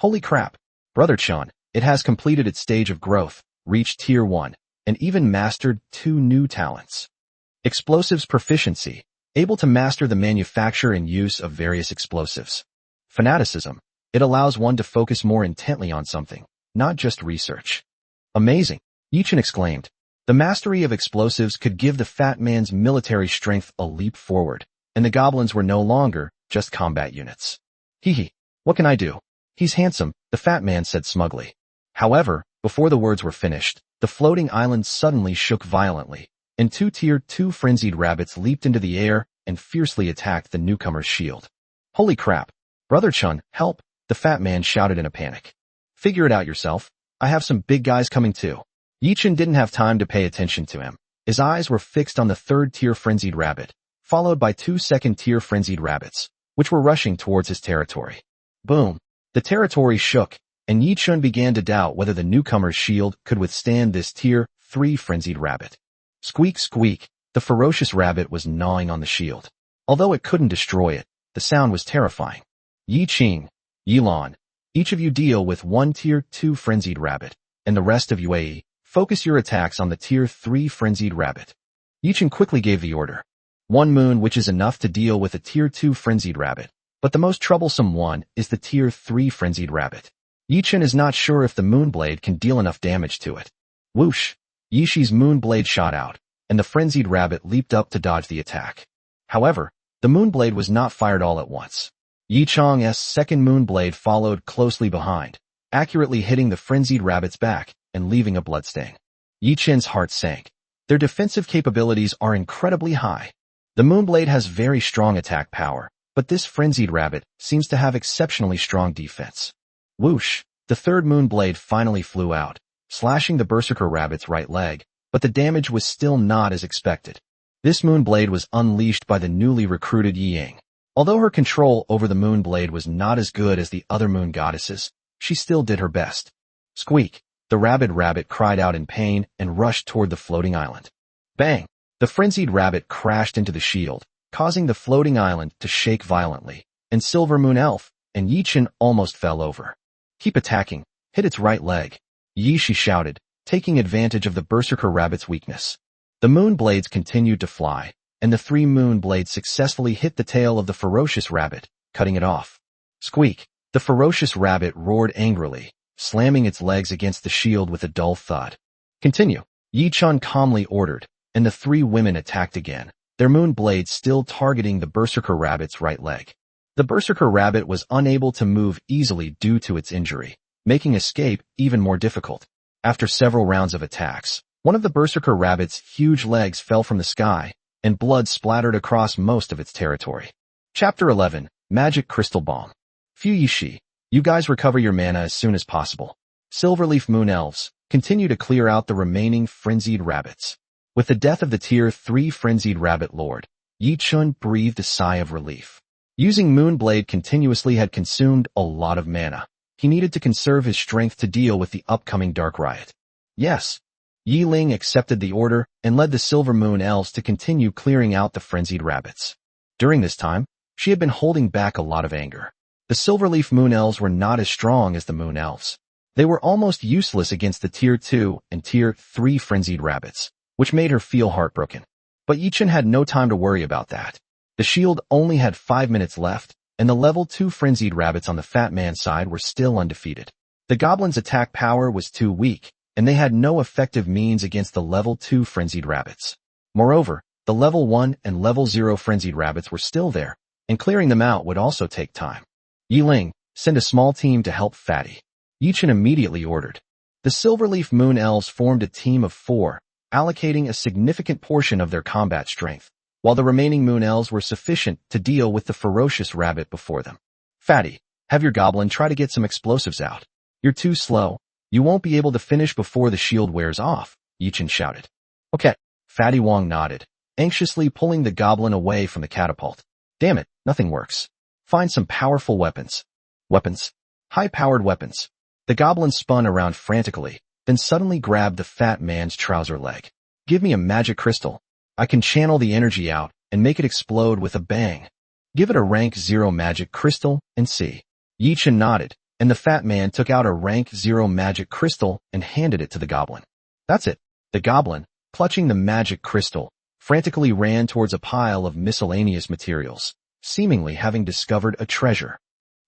Holy crap, Brother Chun, it has completed its stage of growth, reached Tier 1, and even mastered 2 new talents. Explosives proficiency, able to master the manufacture and use of various explosives. Fanaticism, it allows one to focus more intently on something, not just research. Amazing, Yichen exclaimed. The mastery of explosives could give the fat man's military strength a leap forward, and the goblins were no longer just combat units. Hee, what can I do? He's handsome, the fat man said smugly. However, before the words were finished, the floating island suddenly shook violently, and 2 Tier 2 frenzied rabbits leaped into the air and fiercely attacked the newcomer's shield. Holy crap! Brother Chun, help! The fat man shouted in a panic. Figure it out yourself. I have some big guys coming too. Yichen didn't have time to pay attention to him. His eyes were fixed on the 3rd Tier frenzied rabbit, followed by 2 2nd Tier frenzied rabbits, which were rushing towards his territory. Boom! The territory shook, and Yichen began to doubt whether the newcomer's shield could withstand this Tier 3 frenzied rabbit. Squeak squeak, the ferocious rabbit was gnawing on the shield. Although it couldn't destroy it, the sound was terrifying. Yi Qing, Yi Lan, each of you deal with 1 Tier 2 frenzied rabbit, and the rest of UAE, focus your attacks on the Tier 3 frenzied rabbit. Yichen quickly gave the order. 1 moon, which is enough to deal with a Tier 2 frenzied rabbit, but the most troublesome one is the Tier 3 frenzied rabbit. Yichen is not sure if the moonblade can deal enough damage to it. Whoosh! Yishi's moonblade shot out, and the frenzied rabbit leaped up to dodge the attack. However, the moonblade was not fired all at once. Yi Chang's second moonblade followed closely behind, accurately hitting the frenzied rabbit's back and leaving a bloodstain. Yi Chen's heart sank. Their defensive capabilities are incredibly high. The moonblade has very strong attack power, but this frenzied rabbit seems to have exceptionally strong defense. Whoosh! The 3rd moonblade finally flew out, slashing the berserker rabbit's right leg, but the damage was still not as expected. This moonblade was unleashed by the newly recruited Yi Ying. Although her control over the moonblade was not as good as the other moon goddesses, she still did her best. Squeak! The rabid rabbit cried out in pain and rushed toward the floating island. Bang! The frenzied rabbit crashed into the shield, causing the floating island to shake violently, and Silver Moon Elf and Yichen almost fell over. Keep attacking, hit its right leg. Yi Shi shouted, taking advantage of the berserker rabbit's weakness. The moon blades continued to fly, and the 3 moon blades successfully hit the tail of the ferocious rabbit, cutting it off. Squeak! The ferocious rabbit roared angrily, slamming its legs against the shield with a dull thud. Continue, Yi Chun calmly ordered, and the 3 women attacked again, their moon blades still targeting the berserker rabbit's right leg. The berserker rabbit was unable to move easily due to its injury, making escape even more difficult. After several rounds of attacks, one of the berserker rabbit's huge legs fell from the sky, and blood splattered across most of its territory. Chapter 11, Magic Crystal Bomb. Fu Yishi, you guys recover your mana as soon as possible. Silverleaf Moon Elves, continue to clear out the remaining frenzied rabbits. With the death of the Tier 3 frenzied rabbit lord, Yi Chun breathed a sigh of relief. Using Moonblade continuously had consumed a lot of mana. He needed to conserve his strength to deal with the upcoming Dark Riot. Yes. Yi Ling accepted the order and led the Silver Moon Elves to continue clearing out the frenzied rabbits. During this time, she had been holding back a lot of anger. The Silverleaf Moon Elves were not as strong as the Moon Elves. They were almost useless against the Tier 2 and Tier 3 frenzied rabbits, which made her feel heartbroken. But Yichen had no time to worry about that. The shield only had 5 minutes left, and the level 2 frenzied rabbits on the fat man's side were still undefeated. The goblins' attack power was too weak, and they had no effective means against the level 2 frenzied rabbits. Moreover, the level 1 and level 0 frenzied rabbits were still there, and clearing them out would also take time. Yi Ling, send a small team to help Fatty. Yichen immediately ordered. The Silverleaf Moon Elves formed a team of 4, allocating a significant portion of their combat strength, while the remaining Moon Elves were sufficient to deal with the ferocious rabbit before them. Fatty, have your goblin try to get some explosives out. You're too slow. You won't be able to finish before the shield wears off, Yichen shouted. Okay, Fatty Wong nodded, anxiously pulling the goblin away from the catapult. Damn it, nothing works. Find some powerful weapons. Weapons? High-powered weapons. The goblin spun around frantically, then suddenly grabbed the fat man's trouser leg. Give me a magic crystal. I can channel the energy out and make it explode with a bang. Give it a rank 0 magic crystal and see. Yichen nodded, and the fat man took out a rank 0 magic crystal and handed it to the goblin. That's it. The goblin, clutching the magic crystal, frantically ran towards a pile of miscellaneous materials, seemingly having discovered a treasure.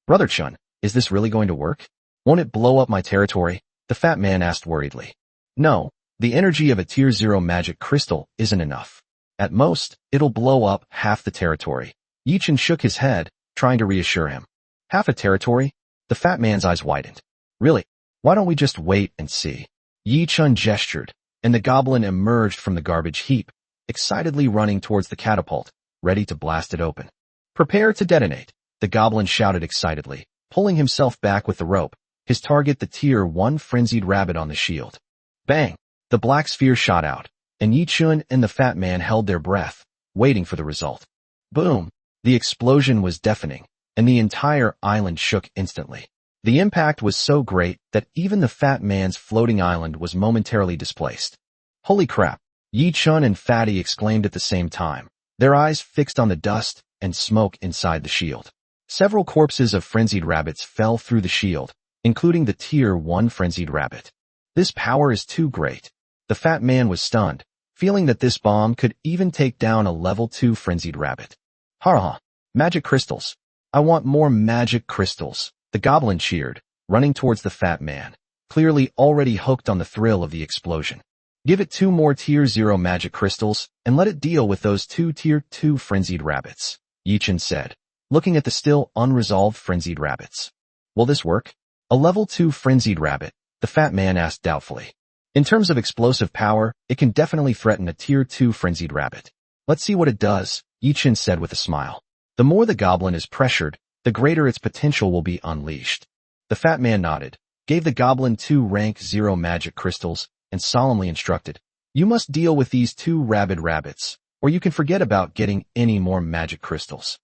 Brother Chun, is this really going to work? Won't it blow up my territory? The fat man asked worriedly. No, the energy of a tier 0 magic crystal isn't enough. At most, it'll blow up half the territory. Yi-Chun shook his head, trying to reassure him. Half a territory? The fat man's eyes widened. Really? Why don't we just wait and see? Yi-Chun gestured, and the goblin emerged from the garbage heap, excitedly running towards the catapult, ready to blast it open. Prepare to detonate, the goblin shouted excitedly, pulling himself back with the rope, his target the tier 1 frenzied rabbit on the shield. Bang! The black sphere shot out, and Yi-Chun and the fat man held their breath, waiting for the result. Boom! The explosion was deafening, and the entire island shook instantly. The impact was so great that even the fat man's floating island was momentarily displaced. Holy crap! Yi-Chun and Fatty exclaimed at the same time, their eyes fixed on the dust and smoke inside the shield. Several corpses of frenzied rabbits fell through the shield, including the tier 1 frenzied rabbit. This power is too great. The fat man was stunned, feeling that this bomb could even take down a level 2 frenzied rabbit. Ha! Magic crystals. I want more magic crystals, the goblin cheered, running towards the fat man, clearly already hooked on the thrill of the explosion. Give it 2 more tier 0 magic crystals, and let it deal with those 2 tier 2 frenzied rabbits, Yi-Chun said, looking at the still unresolved frenzied rabbits. Will this work? A level 2 frenzied rabbit, the fat man asked doubtfully. In terms of explosive power, it can definitely threaten a tier 2 frenzied rabbit. Let's see what it does, Yi-Chun said with a smile. The more the goblin is pressured, the greater its potential will be unleashed. The fat man nodded, gave the goblin 2 rank 0 magic crystals, and solemnly instructed, you must deal with these 2 rabid rabbits, or you can forget about getting any more magic crystals.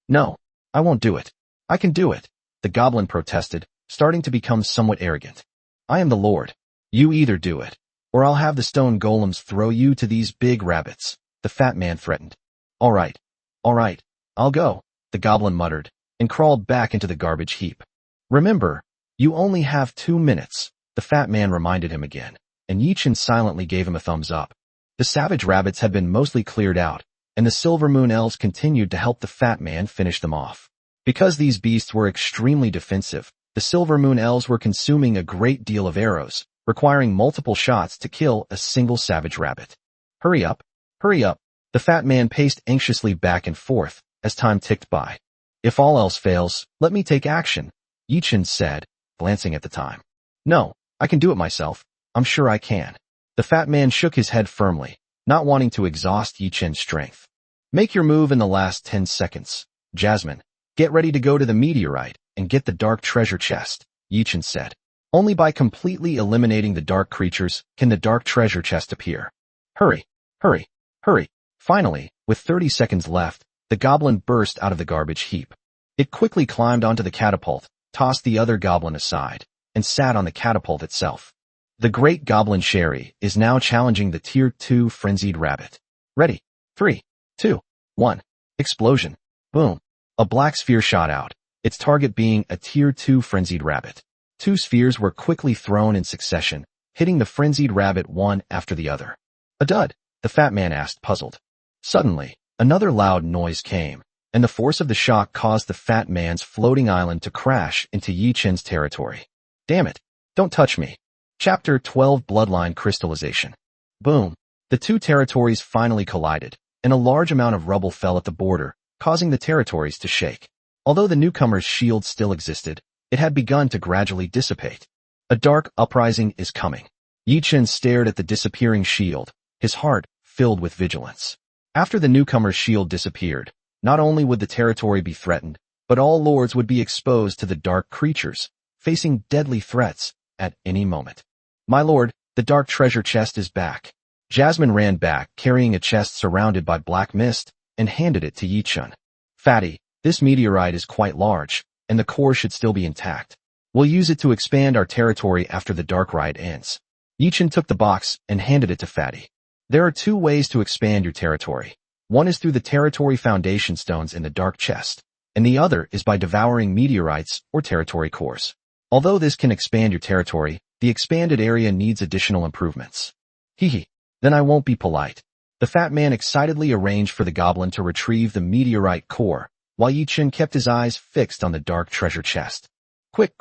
No, I won't do it. I can do it, the goblin protested, starting to become somewhat arrogant. I am the Lord. You either do it, or I'll have the stone golems throw you to these big rabbits, the fat man threatened. All right, I'll go, the goblin muttered, and crawled back into the garbage heap. Remember, you only have 2 minutes, the fat man reminded him again, and Yi-Chun silently gave him a thumbs up. The savage rabbits had been mostly cleared out, and the Silver Moon Elves continued to help the fat man finish them off. Because these beasts were extremely defensive, the Silver Moon Elves were consuming a great deal of arrows, requiring multiple shots to kill a single savage rabbit. Hurry up, the fat man paced anxiously back and forth as time ticked by. If all else fails, let me take action, Yi-Chun said, glancing at the time. No, I can do it myself. I'm sure I can. The fat man shook his head firmly, not wanting to exhaust Yi-Chun's strength. Make your move in the last 10 seconds. Jasmine, get ready to go to the meteorite and get the dark treasure chest, Yi-Chun said. Only by completely eliminating the dark creatures can the dark treasure chest appear. Hurry. Finally, with 30 seconds left, the goblin burst out of the garbage heap. It quickly climbed onto the catapult, tossed the other goblin aside, and sat on the catapult itself. The great goblin Sherry is now challenging the tier 2 frenzied rabbit. Ready? 3, 2, 1. Explosion. Boom. A black sphere shot out, its target being a tier 2 frenzied rabbit. 2 spheres were quickly thrown in succession, hitting the frenzied rabbit one after the other. A dud, the fat man asked, puzzled. Suddenly, another loud noise came, and the force of the shock caused the fat man's floating island to crash into Yi-Chun's territory. Damn it, don't touch me. Chapter 12 Bloodline Crystallization. Boom. The 2 territories finally collided, and a large amount of rubble fell at the border, causing the territories to shake. Although the newcomer's shield still existed, it had begun to gradually dissipate. A dark uprising is coming. Yi-Chun stared at the disappearing shield, his heart filled with vigilance. After the newcomer's shield disappeared, not only would the territory be threatened, but all lords would be exposed to the dark creatures, facing deadly threats at any moment. My lord, the dark treasure chest is back. Jasmine ran back, carrying a chest surrounded by black mist, and handed it to Yi-Chun. Fatty, this meteorite is quite large, and the core should still be intact. We'll use it to expand our territory after the dark ride ends. Yi-Chun took the box and handed it to Fatty. There are 2 ways to expand your territory. One is through the territory foundation stones in the dark chest, and the other is by devouring meteorites or territory cores. Although this can expand your territory, the expanded area needs additional improvements. Hee. Then I won't be polite. The fat man excitedly arranged for the goblin to retrieve the meteorite core, while Yi Chun kept his eyes fixed on the dark treasure chest. Quick,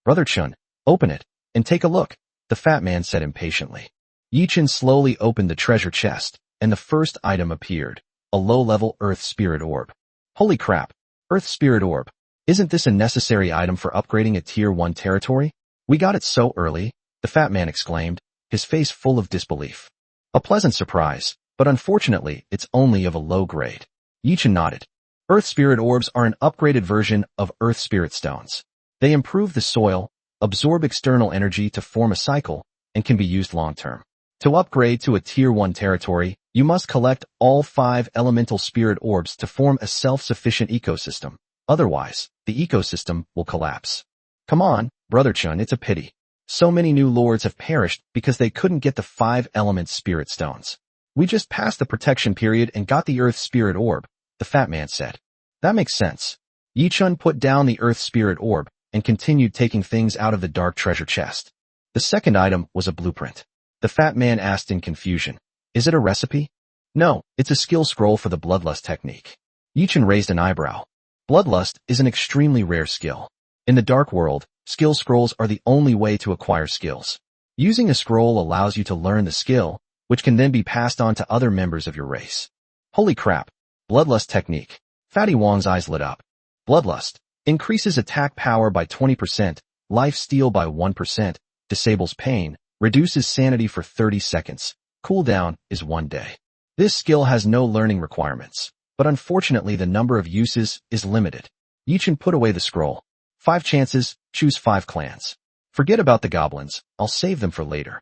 Brother Chun, open it, and take a look, the fat man said impatiently. Yi Chun slowly opened the treasure chest, and the first item appeared, a low-level Earth Spirit Orb. Holy crap, Earth Spirit Orb. Isn't this a necessary item for upgrading a Tier 1 territory? We got it so early, the fat man exclaimed, his face full of disbelief. A pleasant surprise, but unfortunately it's only of a low grade. Yi Chun nodded. Earth Spirit Orbs are an upgraded version of Earth Spirit Stones. They improve the soil, absorb external energy to form a cycle, and can be used long-term. To upgrade to a Tier 1 territory, you must collect all 5 elemental spirit orbs to form a self-sufficient ecosystem. Otherwise, the ecosystem will collapse. Come on, Brother Chun, it's a pity. So many new lords have perished because they couldn't get the 5 element spirit stones. We just passed the protection period and got the Earth Spirit Orb, the fat man said. That makes sense. Yi Chun put down the Earth Spirit Orb and continued taking things out of the dark treasure chest. The second item was a blueprint. The fat man asked in confusion. Is it a recipe? No, it's a skill scroll for the Bloodlust technique. Yi Chun raised an eyebrow. Bloodlust is an extremely rare skill. In the dark world, skill scrolls are the only way to acquire skills. Using a scroll allows you to learn the skill, which can then be passed on to other members of your race. Holy crap, Bloodlust technique. Fatty Wong's eyes lit up. Bloodlust increases attack power by 20%, life steal by 1%, disables pain, reduces sanity for 30 seconds, cooldown is 1 day. This skill has no learning requirements, but unfortunately the number of uses is limited. Yi Chun put away the scroll. 5 chances, choose 5 clans. Forget about the goblins, I'll save them for later.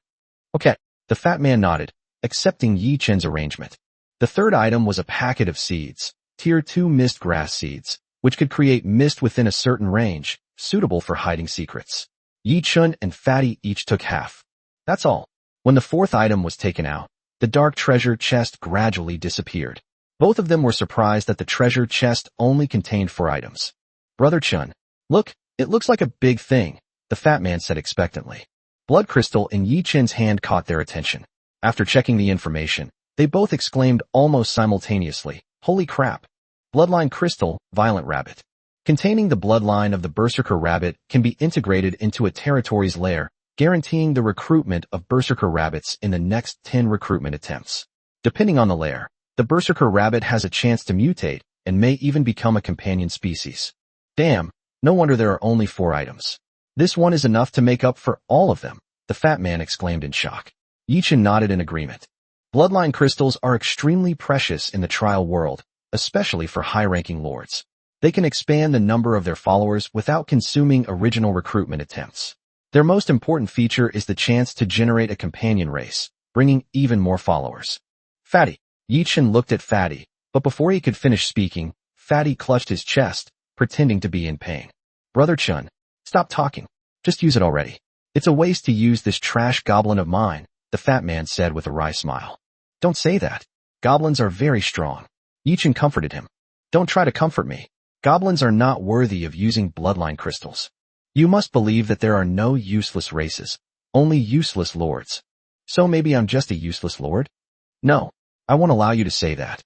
Okay, the fat man nodded, accepting Yi Chun's arrangement. The third item was a packet of seeds, Tier 2 mist grass seeds, which could create mist within a certain range, suitable for hiding secrets. Yi Chun and Fatty each took half. That's all. When the fourth item was taken out, the dark treasure chest gradually disappeared. Both of them were surprised that the treasure chest only contained 4 items. Brother Chun, look, it looks like a big thing, the fat man said expectantly. Blood crystal in Yi Chun's hand caught their attention. After checking the information, they both exclaimed almost simultaneously, holy crap. Bloodline crystal, violent rabbit. Containing the bloodline of the Berserker rabbit can be integrated into a territory's lair, guaranteeing the recruitment of Berserker rabbits in the next 10 recruitment attempts. Depending on the lair, the Berserker rabbit has a chance to mutate and may even become a companion species. Damn, no wonder there are only 4 items. This one is enough to make up for all of them, the fat man exclaimed in shock. Yi Chun nodded in agreement. Bloodline crystals are extremely precious in the trial world, especially for high-ranking lords. They can expand the number of their followers without consuming original recruitment attempts. Their most important feature is the chance to generate a companion race, bringing even more followers. Fatty. Yi Chun looked at Fatty, but before he could finish speaking, Fatty clutched his chest, pretending to be in pain. Brother Chun, stop talking. Just use it already. It's a waste to use this trash goblin of mine, the fat man said with a wry smile. Don't say that. Goblins are very strong. Yi Chun comforted him. Don't try to comfort me. Goblins are not worthy of using bloodline crystals. You must believe that there are no useless races, only useless lords. So maybe I'm just a useless lord? No, I won't allow you to say that.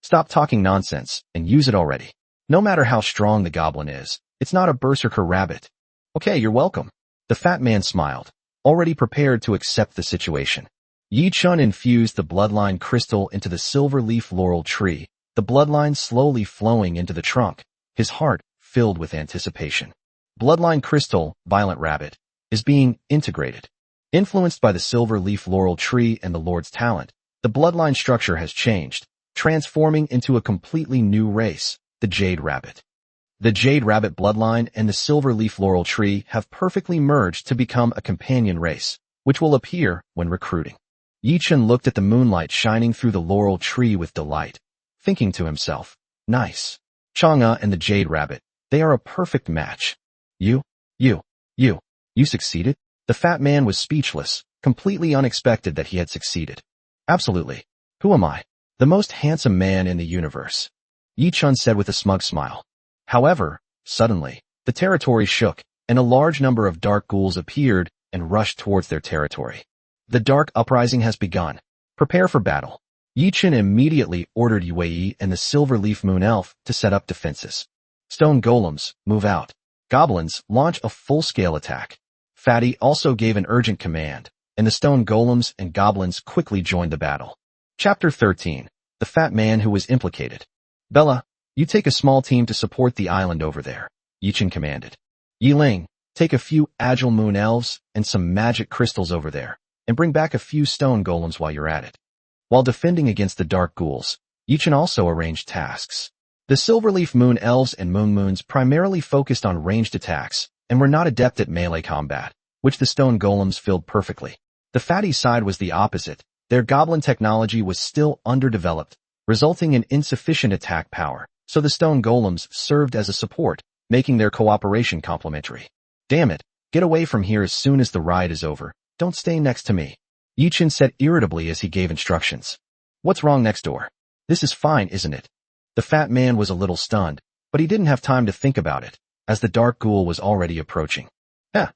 Stop talking nonsense and use it already. No matter how strong the goblin is, it's not a berserker rabbit. Okay, you're welcome. The fat man smiled, already prepared to accept the situation. Yi Chun infused the bloodline crystal into the silver leaf laurel tree, the bloodline slowly flowing into the trunk, his heart filled with anticipation. Bloodline crystal, violent rabbit, is being integrated. Influenced by the silver leaf laurel tree and the Lord's talent, the bloodline structure has changed, transforming into a completely new race, the Jade Rabbit. The Jade Rabbit bloodline and the silver leaf laurel tree have perfectly merged to become a companion race, which will appear when recruiting. Yi Chun looked at the moonlight shining through the laurel tree with delight, thinking to himself, nice. Chang'e and the Jade Rabbit, they are a perfect match. You succeeded? The fat man was speechless, completely unexpected that he had succeeded. Absolutely. Who am I? The most handsome man in the universe. Yi Chun said with a smug smile. However, suddenly, the territory shook, and a large number of dark ghouls appeared and rushed towards their territory. The dark uprising has begun. Prepare for battle. Yichen immediately ordered Yue and the Silver Leaf Moon Elf to set up defenses. Stone golems, move out. Goblins, launch a full-scale attack. Fatty also gave an urgent command, and the stone golems and goblins quickly joined the battle. Chapter 13. The Fat Man Who Was Implicated. Bella, you take a small team to support the island over there, Yichen commanded. Yiling, take a few agile moon elves and some magic crystals over there, and bring back a few stone golems while you're at it. While defending against the dark ghouls, Yichen also arranged tasks. The Silverleaf Moon Elves and Moon Moons primarily focused on ranged attacks and were not adept at melee combat, which the stone golems filled perfectly. The Fatty side was the opposite. Their goblin technology was still underdeveloped, resulting in insufficient attack power, so the stone golems served as a support, making their cooperation complementary. Damn it, get away from here as soon as the ride is over. Don't stay next to me, Yichen said irritably as he gave instructions. What's wrong next door? This is fine, isn't it? The fat man was a little stunned, but he didn't have time to think about it, as the dark ghoul was already approaching.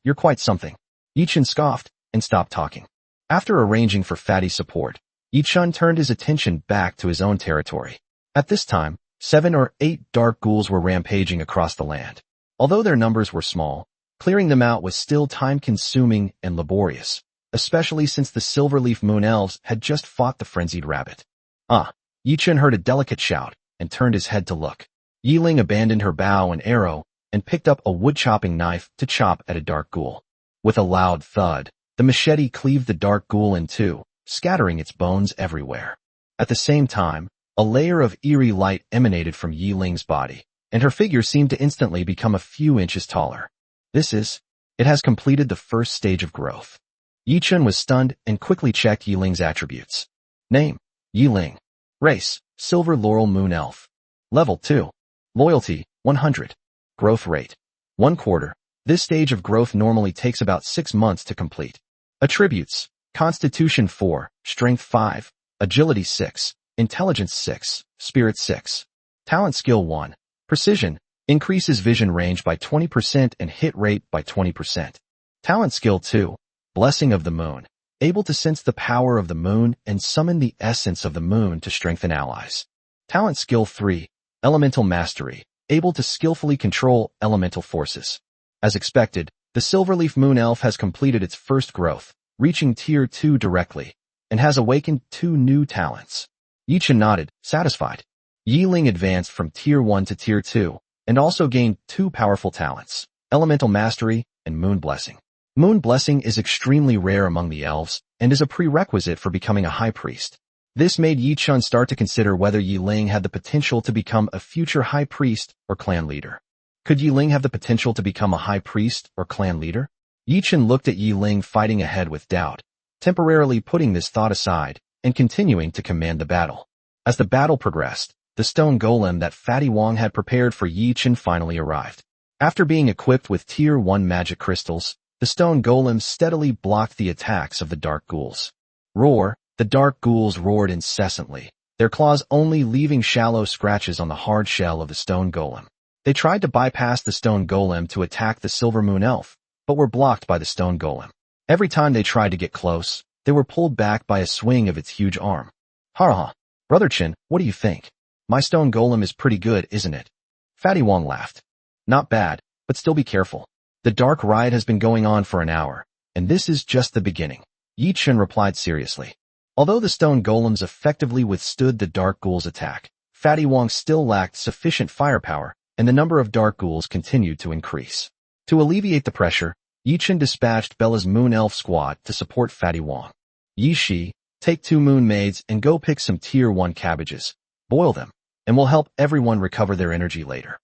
You're quite something. Yichen scoffed and stopped talking. After arranging for Fatty's support, Yichen turned his attention back to his own territory. At this time, 7 or 8 dark ghouls were rampaging across the land. Although their numbers were small, clearing them out was still time-consuming and laborious, especially since the Silverleaf Moon Elves had just fought the frenzied rabbit. Yichen heard a delicate shout and turned his head to look. Yiling abandoned her bow and arrow and picked up a wood-chopping knife to chop at a dark ghoul. With a loud thud, the machete cleaved the dark ghoul in two, scattering its bones everywhere. At the same time, a layer of eerie light emanated from Yiling's body, and her figure seemed to instantly become a few inches taller. It has completed the first stage of growth. Yichen was stunned and quickly checked Yiling's attributes. Name, Yiling. Race, Silver Laurel Moon Elf. Level 2. Loyalty, 100. Growth rate, 1/4. This stage of growth normally takes about 6 months to complete. Attributes, Constitution 4, Strength 5, Agility 6, Intelligence 6, Spirit 6. Talent Skill 1, Precision, increases vision range by 20% and hit rate by 20%. Talent Skill 2, Blessing of the Moon, able to sense the power of the moon and summon the essence of the moon to strengthen allies. Talent Skill 3, Elemental Mastery, able to skillfully control elemental forces. As expected, the Silverleaf Moon Elf has completed its first growth, reaching Tier 2 directly, and has awakened 2 new talents. Yichen nodded, satisfied. Yiling advanced from Tier 1 to Tier 2, and also gained 2 powerful talents, Elemental Mastery and Moon Blessing. Moon Blessing is extremely rare among the elves, and is a prerequisite for becoming a high priest. This made Yichen start to consider whether Yiling had the potential to become a future high priest or clan leader. Could Yiling have the potential to become a high priest or clan leader? Yichen looked at Yiling fighting ahead with doubt, temporarily putting this thought aside and continuing to command the battle. As the battle progressed, the stone golem that Fatty Wong had prepared for Yichen finally arrived. After being equipped with Tier 1 magic crystals, the stone golem steadily blocked the attacks of the dark ghouls. Roar, the dark ghouls roared incessantly, their claws only leaving shallow scratches on the hard shell of the stone golem. They tried to bypass the stone golem to attack the Silver Moon Elf, but were blocked by the stone golem. Every time they tried to get close, they were pulled back by a swing of its huge arm. Ha! Brother Chin, what do you think? My stone golem is pretty good, isn't it? Fatty Wong laughed. Not bad, but still be careful. The dark ride has been going on for an hour, and this is just the beginning. Yichen replied seriously. Although the stone golems effectively withstood the dark ghoul's attack, Fatty Wong still lacked sufficient firepower, and the number of dark ghouls continued to increase. To alleviate the pressure, Yichen dispatched Bella's Moon Elf squad to support Fatty Wong. Yi-Shi, take 2 moon maids and go pick some Tier 1 cabbages, boil them, and we'll help everyone recover their energy later.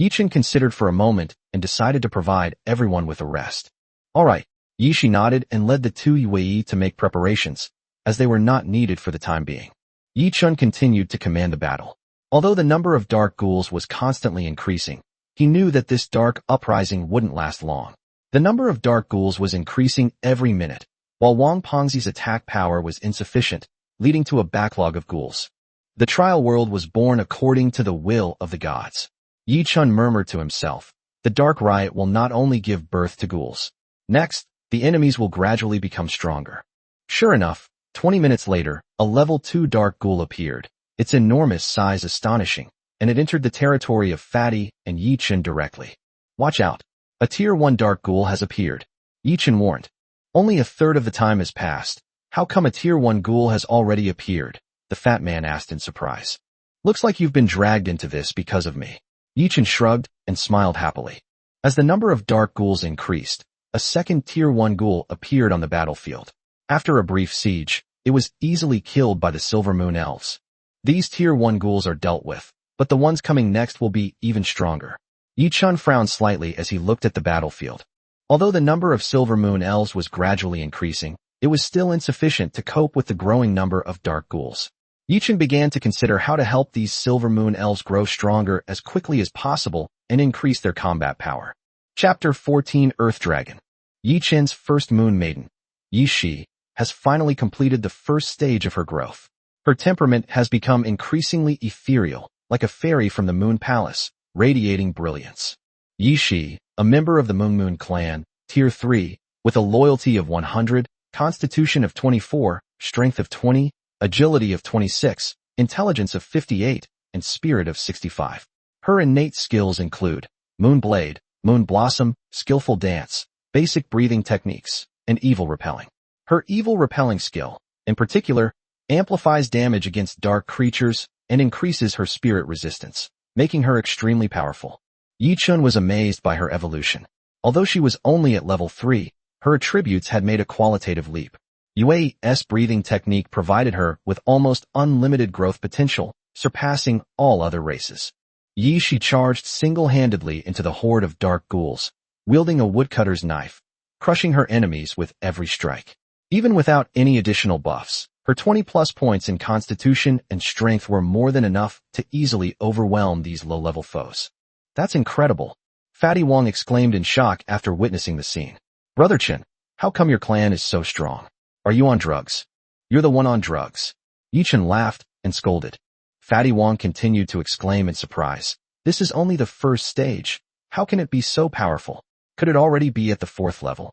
Yichen considered for a moment and decided to provide everyone with a rest. Alright, Yi-Shi nodded and led the 2 Yue to make preparations, as they were not needed for the time being. Yichen continued to command the battle. Although the number of dark ghouls was constantly increasing, he knew that this dark uprising wouldn't last long. The number of dark ghouls was increasing every minute, while Wang Pengzi's attack power was insufficient, leading to a backlog of ghouls. The trial world was born according to the will of the gods. Yichen murmured to himself, The Dark Riot will not only give birth to ghouls. Next, the enemies will gradually become stronger. Sure enough, 20 minutes later, a level 2 dark ghoul appeared, its enormous size astonishing, and it entered the territory of Fatty and Yi-Chen directly. Watch out. A tier 1 dark ghoul has appeared. Yi-Chen warned. Only a third of the time has passed. How come a tier 1 ghoul has already appeared? The fat man asked in surprise. Looks like you've been dragged into this because of me. Yi-Chen shrugged and smiled happily. As the number of dark ghouls increased, a second tier 1 ghoul appeared on the battlefield. After a brief siege, it was easily killed by the Silver Moon Elves. These tier 1 ghouls are dealt with, but the ones coming next will be even stronger. Yi-Chen frowned slightly as he looked at the battlefield. Although the number of Silver Moon Elves was gradually increasing, it was still insufficient to cope with the growing number of dark ghouls. Yi-Chen began to consider how to help these Silver Moon Elves grow stronger as quickly as possible and increase their combat power. Chapter 14 Earth Dragon. Yi-Chen's first Moon Maiden, Yi-Shi, has finally completed the first stage of her growth. Her temperament has become increasingly ethereal, like a fairy from the Moon Palace, radiating brilliance. Yi-Shi, a member of the Moon clan, Tier 3, with a loyalty of 100, constitution of 24, strength of 20, agility of 26, intelligence of 58, and spirit of 65. Her innate skills include Moon Blade, Moon Blossom, skillful dance, basic breathing techniques, and evil repelling. Her evil repelling skill, in particular, amplifies damage against dark creatures and increases her spirit resistance, making her extremely powerful. Yi-Chen was amazed by her evolution. Although she was only at level 3, her attributes had made a qualitative leap. Yue's breathing technique provided her with almost unlimited growth potential, surpassing all other races. Yi-Shi charged single-handedly into the horde of dark ghouls, wielding a woodcutter's knife, crushing her enemies with every strike. Even without any additional buffs, her 20-plus points in constitution and strength were more than enough to easily overwhelm these low-level foes. That's incredible, Fatty Wong exclaimed in shock after witnessing the scene. Brother Chen, how come your clan is so strong? Are you on drugs? You're the one on drugs. Yi-Chen laughed and scolded. Fatty Wong continued to exclaim in surprise. This is only the first stage. How can it be so powerful? Could it already be at the 4th level?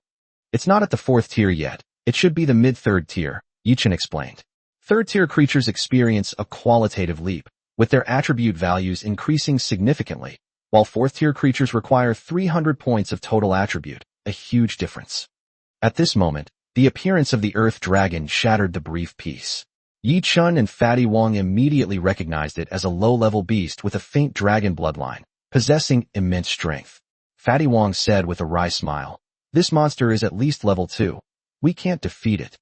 It's not at the 4th tier yet. It should be the mid-3rd tier, Yi-Chen explained. 3rd tier creatures experience a qualitative leap, with their attribute values increasing significantly, while 4th tier creatures require 300 points of total attribute, a huge difference. At this moment, the appearance of the Earth Dragon shattered the brief peace. Yi-Chen and Fatty Wong immediately recognized it as a low-level beast with a faint dragon bloodline, possessing immense strength. Fatty Wong said with a wry smile, "This monster is at least level 2. We can't defeat it.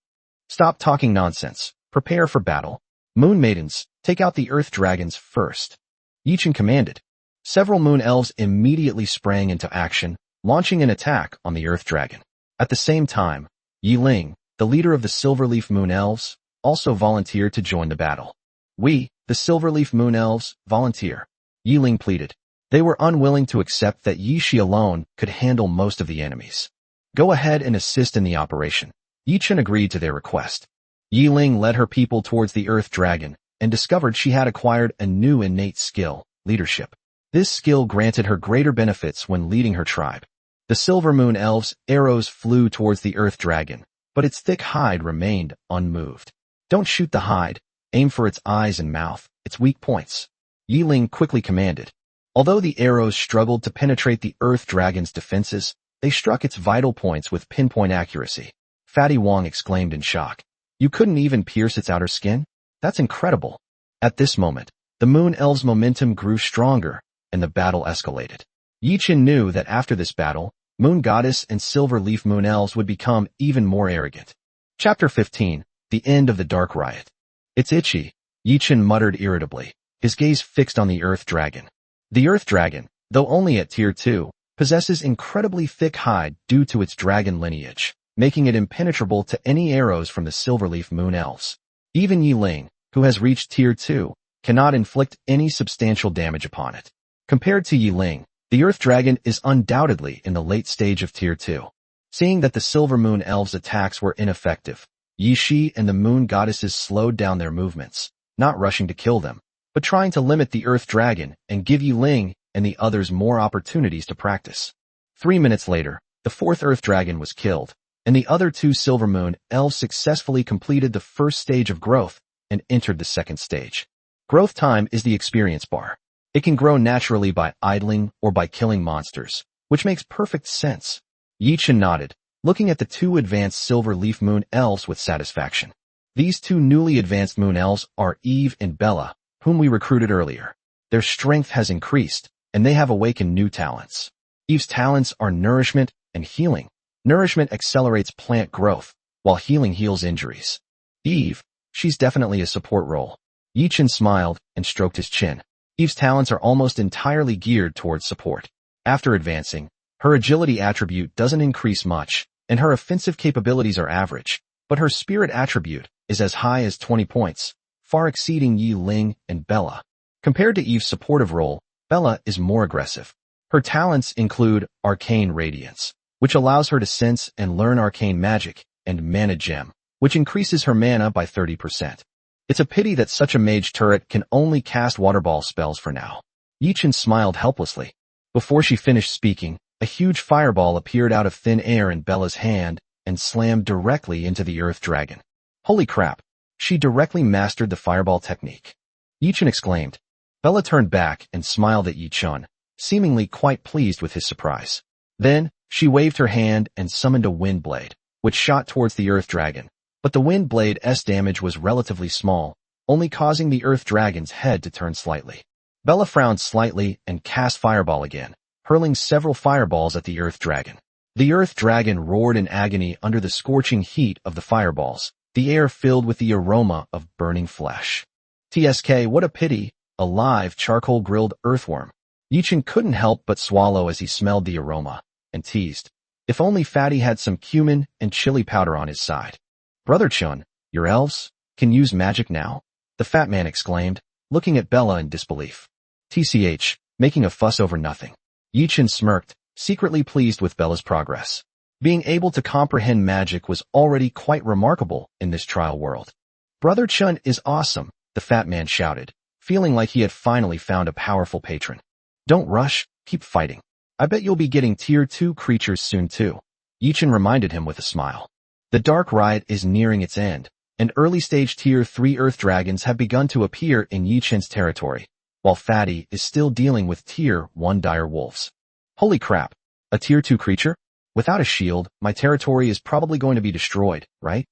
Stop talking nonsense. Prepare for battle. Moon Maidens, take out the Earth Dragons first." Yi-Chen commanded. Several Moon Elves immediately sprang into action, launching an attack on the Earth Dragon. At the same time, Yi Ling, the leader of the Silverleaf Moon Elves, also volunteered to join the battle. "We, the Silverleaf Moon Elves, volunteer," Yi Ling pleaded. They were unwilling to accept that Yi-Shi alone could handle most of the enemies. "Go ahead and assist in the operation." Yi-Chen agreed to their request. Yi Ling led her people towards the Earth Dragon and discovered she had acquired a new innate skill, leadership. This skill granted her greater benefits when leading her tribe. The Silver Moon Elves' arrows flew towards the Earth Dragon, but its thick hide remained unmoved. "Don't shoot the hide. Aim for its eyes and mouth, its weak points," Yi Ling quickly commanded. Although the arrows struggled to penetrate the Earth Dragon's defenses, they struck its vital points with pinpoint accuracy. Fatty Wong exclaimed in shock. "You couldn't even pierce its outer skin? That's incredible." At this moment, the Moon Elves' momentum grew stronger, and the battle escalated. Yi-Chen knew that after this battle, Moon Goddess and Silver Leaf Moon Elves would become even more arrogant. Chapter 15, The End of the Dark Riot. "It's itchy," Yi-Chen muttered irritably, his gaze fixed on the Earth Dragon. The Earth Dragon, though only at Tier 2, possesses incredibly thick hide due to its dragon lineage, making it impenetrable to any arrows from the Silverleaf Moon Elves. Even Yi Ling, who has reached Tier 2, cannot inflict any substantial damage upon it. Compared to Yi Ling, the Earth Dragon is undoubtedly in the late stage of Tier 2. Seeing that the Silver Moon Elves' attacks were ineffective, Yi-Shi and the Moon Goddesses slowed down their movements, not rushing to kill them, but trying to limit the Earth Dragon and give Yi Ling and the others more opportunities to practice. 3 minutes later, the fourth Earth Dragon was killed, and the other two Silver Moon elves successfully completed the first stage of growth and entered the second stage. Growth time is the experience bar. It can grow naturally by idling or by killing monsters, which makes perfect sense. Yi-chan nodded, looking at the two advanced Silver Leaf Moon elves with satisfaction. These two newly advanced Moon elves are Eve and Bella, whom we recruited earlier. Their strength has increased, and they have awakened new talents. Eve's talents are nourishment and healing. Nourishment accelerates plant growth, while healing heals injuries. Eve, she's definitely a support role. Yi-chan smiled and stroked his chin. Eve's talents are almost entirely geared towards support. After advancing, her agility attribute doesn't increase much, and her offensive capabilities are average, but her spirit attribute is as high as 20 points, far exceeding Yi Ling and Bella. Compared to Eve's supportive role, Bella is more aggressive. Her talents include Arcane Radiance, which allows her to sense and learn arcane magic, and Mana Gem, which increases her mana by 30%. It's a pity that such a mage turret can only cast waterball spells for now. Yi-chan smiled helplessly. Before she finished speaking, a huge fireball appeared out of thin air in Bella's hand and slammed directly into the Earth Dragon. Holy crap! She directly mastered the fireball technique. Yi-chan exclaimed. Bella turned back and smiled at Yi-chan, seemingly quite pleased with his surprise. Then, she waved her hand and summoned a wind blade, which shot towards the Earth Dragon. But the wind blade's damage was relatively small, only causing the Earth Dragon's head to turn slightly. Bella frowned slightly and cast Fireball again, hurling several fireballs at the Earth Dragon. The Earth Dragon roared in agony under the scorching heat of the fireballs, the air filled with the aroma of burning flesh. TSK, what a pity, a live charcoal-grilled earthworm. Yi-chan couldn't help but swallow as he smelled the aroma, and teased. If only Fatty had some cumin and chili powder on his side. Brother Chun, your elves can use magic now? The fat man exclaimed, looking at Bella in disbelief. TCH, making a fuss over nothing. Yi-chan smirked, secretly pleased with Bella's progress. Being able to comprehend magic was already quite remarkable in this trial world. Brother Chun is awesome, the fat man shouted, feeling like he had finally found a powerful patron. Don't rush, keep fighting. I bet you'll be getting tier 2 creatures soon too. Yi-chan reminded him with a smile. The Dark Riot is nearing its end, and early-stage tier 3 Earth Dragons have begun to appear in Yi-chan's territory, while Fatty is still dealing with tier 1 Dire Wolves. Holy crap, a tier 2 creature? Without a shield, my territory is probably going to be destroyed, right?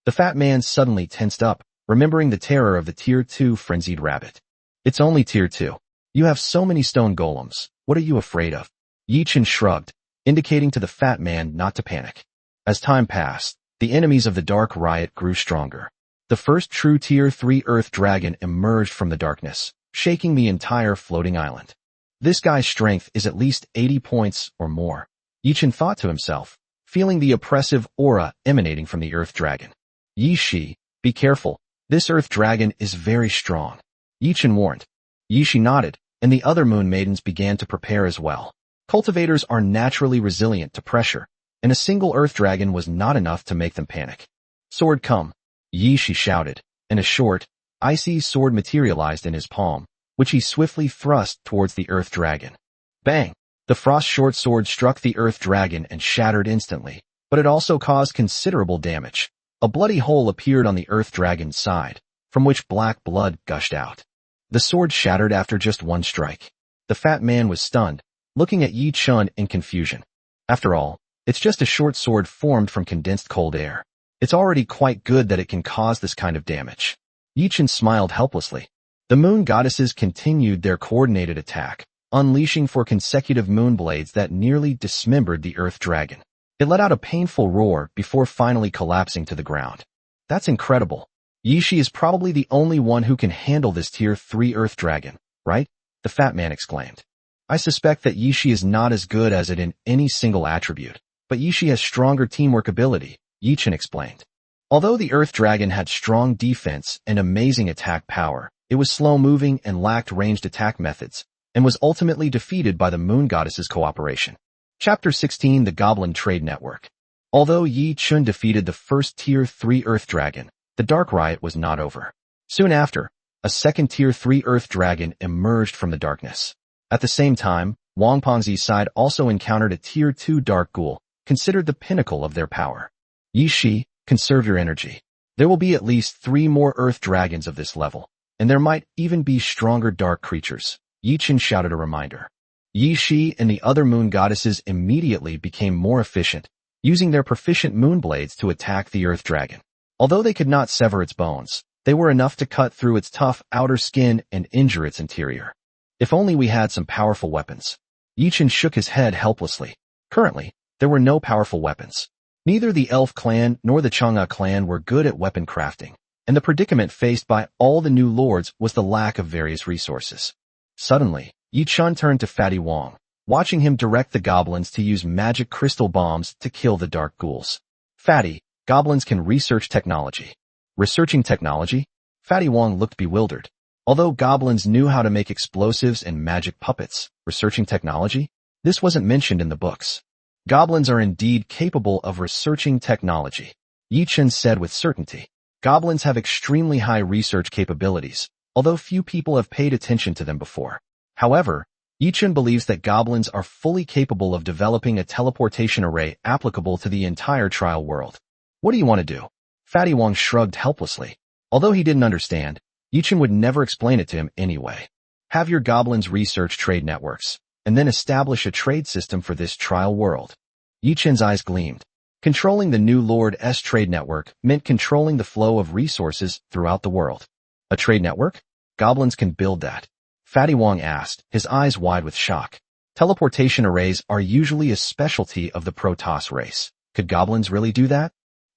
The fat man suddenly tensed up, remembering the terror of the tier 2 frenzied rabbit. It's only tier 2. You have so many stone golems, what are you afraid of? Yi-chan shrugged, indicating to the fat man not to panic. As time passed, the enemies of the Dark Riot grew stronger. The first true tier 3 Earth Dragon emerged from the darkness, shaking the entire floating island. This guy's strength is at least 80 points or more, Yi-chan thought to himself, feeling the oppressive aura emanating from the Earth Dragon. Yi-shi, be careful, this Earth Dragon is very strong, Yi-chan warned. Yi-shi nodded, and the other Moon Maidens began to prepare as well. Cultivators are naturally resilient to pressure, and a single Earth Dragon was not enough to make them panic. Sword come, Yi-shi shouted, and a short, icy sword materialized in his palm, which he swiftly thrust towards the Earth Dragon. Bang! The frost short sword struck the Earth Dragon and shattered instantly, but it also caused considerable damage. A bloody hole appeared on the Earth Dragon's side, from which black blood gushed out. The sword shattered after just one strike. The fat man was stunned, looking at Yi-chan in confusion. After all, it's just a short sword formed from condensed cold air. It's already quite good that it can cause this kind of damage. Yi-chan smiled helplessly. The moon goddesses continued their coordinated attack, unleashing 4 consecutive moon blades that nearly dismembered the Earth Dragon. It let out a painful roar before finally collapsing to the ground. That's incredible. Yi-shi is probably the only one who can handle this tier 3 Earth Dragon, right? The fat man exclaimed. I suspect that Yi-shi is not as good as it in any single attribute, but Yi-shi has stronger teamwork ability, Yi-chan explained. Although the Earth Dragon had strong defense and amazing attack power, it was slow-moving and lacked ranged attack methods, and was ultimately defeated by the Moon Goddess's cooperation. Chapter 16 The Goblin Trade Network. Although Yi-chan defeated the first tier 3 Earth Dragon, the Dark Riot was not over. Soon after, a second tier 3 Earth Dragon emerged from the darkness. At the same time, Wang Pengzi's side also encountered a Tier 2 Dark Ghoul, considered the pinnacle of their power. Yi Shi, conserve your energy. There will be at least 3 more Earth Dragons of this level, and there might even be stronger dark creatures. Yi Chen shouted a reminder. Yi Shi and the other moon goddesses immediately became more efficient, using their proficient moon blades to attack the Earth Dragon. Although they could not sever its bones, they were enough to cut through its tough outer skin and injure its interior. If only we had some powerful weapons. Yi Chen shook his head helplessly. Currently, there were no powerful weapons. Neither the Elf clan nor the Chang'e clan were good at weapon crafting, and the predicament faced by all the new lords was the lack of various resources. Suddenly, Yi Chen turned to Fatty Wang, watching him direct the goblins to use magic crystal bombs to kill the dark ghouls. Fatty, goblins can research technology. Researching technology? Fatty Wang looked bewildered. Although goblins knew how to make explosives and magic puppets, researching technology? This wasn't mentioned in the books. Goblins are indeed capable of researching technology. Yi Chen said with certainty. Goblins have extremely high research capabilities, although few people have paid attention to them before. However, Yi Chen believes that goblins are fully capable of developing a teleportation array applicable to the entire trial world. What do you want to do? Fatty Wang shrugged helplessly. Although he didn't understand, Yi Chen would never explain it to him anyway. Have your goblins research trade networks, and then establish a trade system for this trial world. Yi Chen's eyes gleamed. Controlling the new Lord's trade network meant controlling the flow of resources throughout the world. A trade network? Goblins can build that. Fatty Wang asked, his eyes wide with shock. Teleportation arrays are usually a specialty of the Protoss race. Could goblins really do that?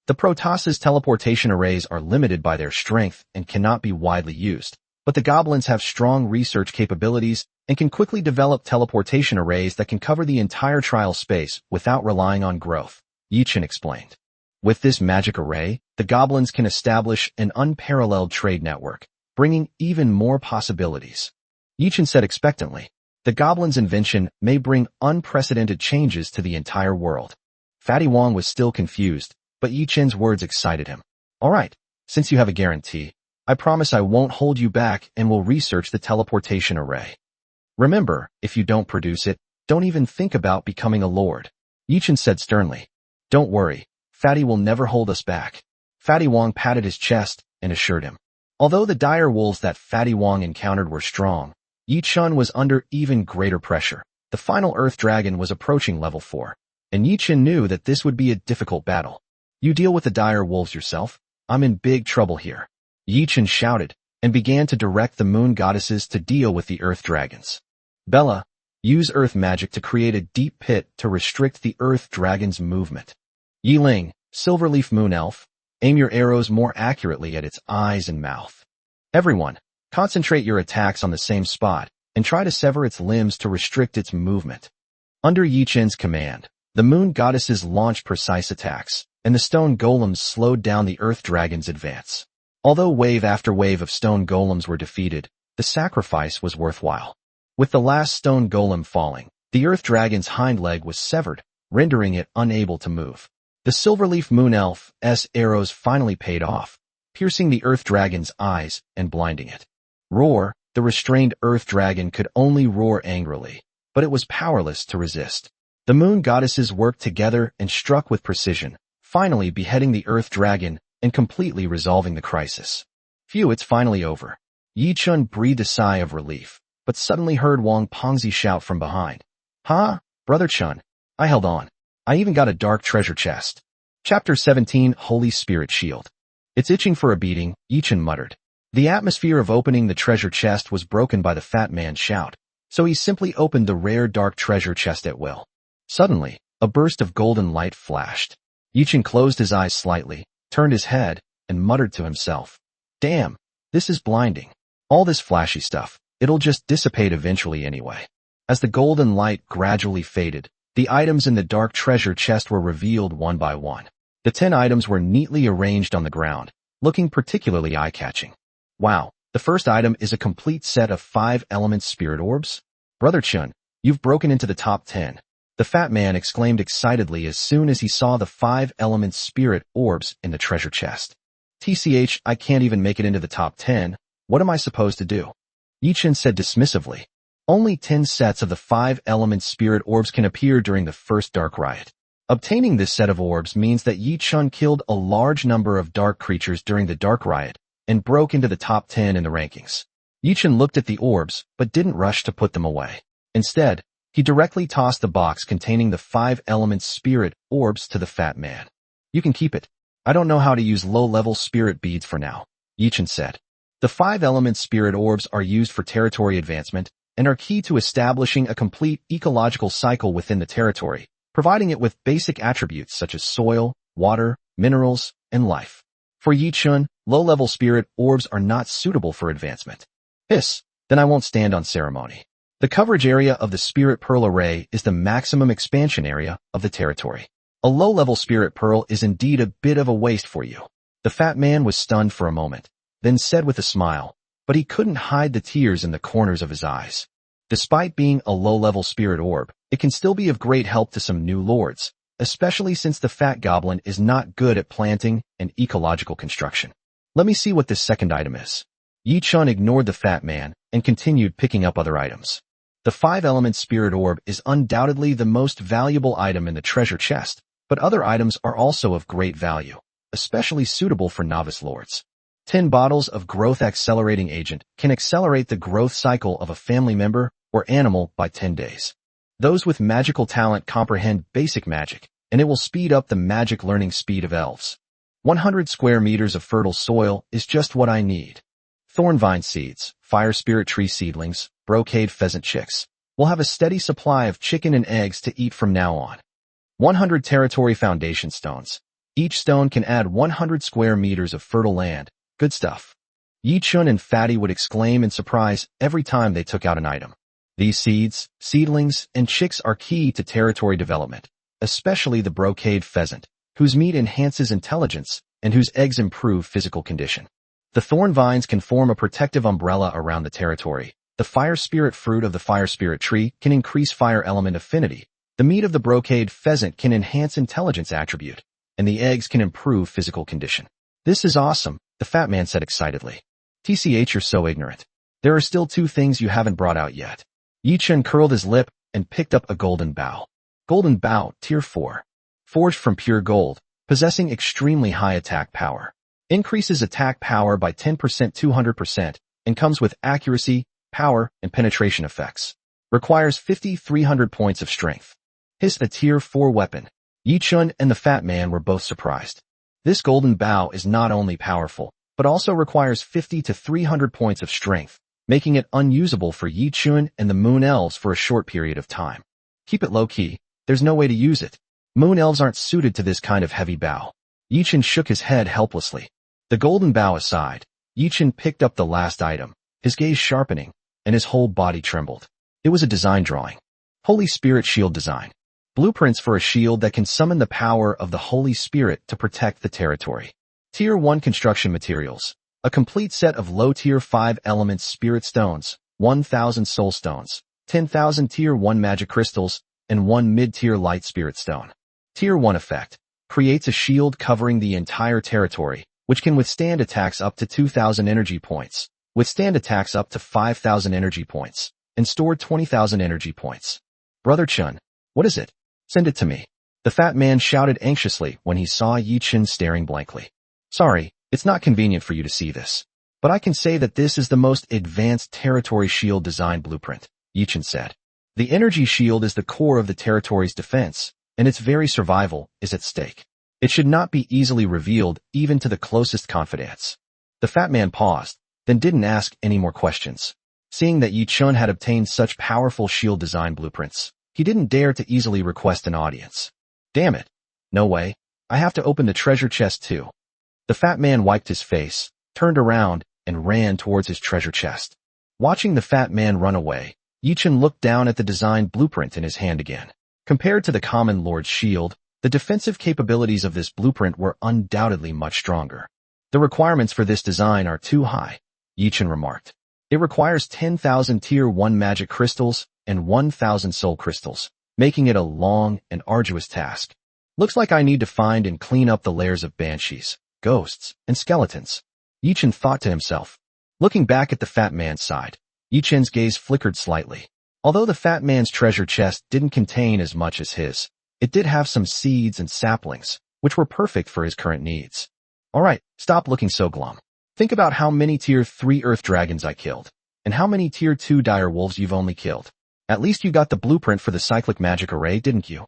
The Protoss's teleportation arrays are limited by their strength and cannot be widely used, but the goblins have strong research capabilities and can quickly develop teleportation arrays that can cover the entire trial space without relying on growth, Yi Chen explained. With this magic array, the goblins can establish an unparalleled trade network, bringing even more possibilities. Yi Chen said expectantly, the goblins' invention may bring unprecedented changes to the entire world. Fatty Wang was still confused, but Yi Chen's words excited him. All right, since you have a guarantee, I promise I won't hold you back and will research the teleportation array. Remember, if you don't produce it, don't even think about becoming a lord. Yi Chen said sternly. Don't worry, Fatty will never hold us back. Fatty Wang patted his chest and assured him. Although the dire wolves that Fatty Wang encountered were strong, Yi Chen was under even greater pressure. The final Earth Dragon was approaching level 4, and Yi Chen knew that this would be a difficult battle. You deal with the dire wolves yourself. I'm in big trouble here. Yi Chen shouted, and began to direct the moon goddesses to deal with the Earth Dragons. Bella, use Earth magic to create a deep pit to restrict the Earth Dragon's movement. Yi Ling, Silverleaf Moon Elf, aim your arrows more accurately at its eyes and mouth. Everyone, concentrate your attacks on the same spot, and try to sever its limbs to restrict its movement. Under Yi Chen's command, the moon goddesses launched precise attacks, and the stone golems slowed down the Earth Dragon's advance. Although wave after wave of stone golems were defeated, the sacrifice was worthwhile. With the last stone golem falling, the Earth Dragon's hind leg was severed, rendering it unable to move. The Silverleaf Moon Elf's arrows finally paid off, piercing the Earth Dragon's eyes and blinding it. Roar, the restrained Earth Dragon could only roar angrily, but it was powerless to resist. The moon goddesses worked together and struck with precision, finally beheading the Earth Dragon and completely resolving the crisis. Phew, it's finally over. Yi Chen breathed a sigh of relief, but suddenly heard Wang Pengzi shout from behind. Huh? Brother Chen. I held on. I even got a dark treasure chest. Chapter 17, Holy Spirit Shield. It's itching for a beating, Yi Chen muttered. The atmosphere of opening the treasure chest was broken by the fat man's shout, so he simply opened the rare dark treasure chest at will. Suddenly, a burst of golden light flashed. Yi Chen closed his eyes slightly, turned his head, and muttered to himself. Damn, this is blinding. All this flashy stuff, it'll just dissipate eventually anyway. As the golden light gradually faded, the items in the dark treasure chest were revealed one by one. The 10 items were neatly arranged on the ground, looking particularly eye-catching. Wow, the first item is a complete set of 5 element spirit orbs? Brother Chen, you've broken into the top 10. The fat man exclaimed excitedly as soon as he saw the 5 element spirit orbs in the treasure chest. TCH, I can't even make it into the top 10. What am I supposed to do? Yi Chen said dismissively. Only 10 sets of the 5-element spirit orbs can appear during the first Dark Riot. Obtaining this set of orbs means that Yi Chun killed a large number of dark creatures during the Dark Riot and broke into the top 10 in the rankings. Yi Chun looked at the orbs but didn't rush to put them away. Instead, he directly tossed the box containing the 5-element spirit orbs to the fat man. "You can keep it. I don't know how to use low-level spirit beads for now," Yi Chun said. The 5-element spirit orbs are used for territory advancement and are key to establishing a complete ecological cycle within the territory, providing it with basic attributes such as soil, water, minerals, and life. For Yi Chun, low-level spirit orbs are not suitable for advancement. Then I won't stand on ceremony. The coverage area of the Spirit Pearl Array is the maximum expansion area of the territory. A low-level Spirit Pearl is indeed a bit of a waste for you. The fat man was stunned for a moment, then said with a smile, but he couldn't hide the tears in the corners of his eyes. Despite being a low-level spirit orb, it can still be of great help to some new lords, especially since the fat goblin is not good at planting and ecological construction. "Let me see what this second item is." Yi Chun ignored the fat man and continued picking up other items. The 5-element spirit orb is undoubtedly the most valuable item in the treasure chest, but other items are also of great value, especially suitable for novice lords. 10 bottles of growth accelerating agent can accelerate the growth cycle of a family member or animal by 10 days. Those with magical talent comprehend basic magic, and it will speed up the magic learning speed of elves. 100 square meters of fertile soil is just what I need. Thornvine seeds, fire spirit tree seedlings, brocade pheasant chicks. We'll have a steady supply of chicken and eggs to eat from now on. 100 territory foundation stones. Each stone can add 100 square meters of fertile land. Good stuff. Yi Chun and Fatty would exclaim in surprise every time they took out an item. These seeds, seedlings, and chicks are key to territory development, especially the brocade pheasant, whose meat enhances intelligence and whose eggs improve physical condition. The thorn vines can form a protective umbrella around the territory. The fire spirit fruit of the fire spirit tree can increase fire element affinity. The meat of the brocade pheasant can enhance intelligence attribute, and the eggs can improve physical condition. "This is awesome," the fat man said excitedly. "TCH, you're so ignorant. There are still 2 things you haven't brought out yet." Yi Chun curled his lip and picked up a golden bow. Golden bow, tier 4. Forged from pure gold, possessing extremely high attack power. Increases attack power by 10% 200%, and comes with accuracy, power, and penetration effects. Requires 50-300 points of strength. A tier 4 weapon. Yi Chun and the fat man were both surprised. This golden bow is not only powerful, but also requires 50-300 points of strength, making it unusable for Yi Chun and the Moon Elves for a short period of time. "Keep it low-key. There's no way to use it. Moon Elves aren't suited to this kind of heavy bow." Yi Chun shook his head helplessly. The golden bow aside, Yi Chun picked up the last item, his gaze sharpening, and his whole body trembled. It was a design drawing. Holy Spirit Shield Design. Blueprints for a shield that can summon the power of the Holy Spirit to protect the territory. Tier 1 construction materials. A complete set of low-tier 5-element spirit stones, 1,000 soul stones, 10,000 tier 1 magic crystals, and 1 mid-tier light spirit stone. Tier 1 effect. Creates a shield covering the entire territory, which can withstand attacks up to 2,000 energy points, withstand attacks up to 5,000 energy points, and store 20,000 energy points. "Brother Chun, what is it? Send it to me." The fat man shouted anxiously when he saw Yi Chun staring blankly. "Sorry, it's not convenient for you to see this, but I can say that this is the most advanced territory shield design blueprint," Yi Chun said. "The energy shield is the core of the territory's defense, and its very survival is at stake. It should not be easily revealed even to the closest confidants." The fat man paused, then didn't ask any more questions. Seeing that Yi Chun had obtained such powerful shield design blueprints, he didn't dare to easily request an audience. "Damn it. No way. I have to open the treasure chest too." The fat man wiped his face, turned around, and ran towards his treasure chest. Watching the fat man run away, Yi Chun looked down at the design blueprint in his hand again. Compared to the common lord's shield, the defensive capabilities of this blueprint were undoubtedly much stronger. "The requirements for this design are too high," Yi Chun remarked. "It requires 10,000 tier 1 magic crystals and 1,000 soul crystals, making it a long and arduous task. Looks like I need to find and clean up the layers of banshees, ghosts, and skeletons," Yi Chun thought to himself. Looking back at the fat man's side, Yi Chun's gaze flickered slightly. Although the fat man's treasure chest didn't contain as much as his, it did have some seeds and saplings, which were perfect for his current needs. Alright, stop looking so glum. Think about how many tier 3 earth dragons I killed, and how many tier 2 dire wolves you've only killed. At least you got the blueprint for the cyclic magic array, didn't you?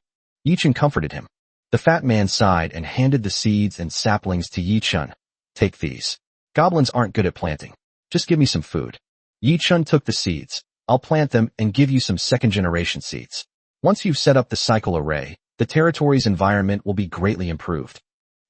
Yichun comforted him. The fat man sighed and handed the seeds and saplings to Yichun. Take these. Goblins aren't good at planting. Just give me some food. Yichun took the seeds. I'll plant them and give you some second-generation seeds. Once you've set up the cycle array, the territory's environment will be greatly improved.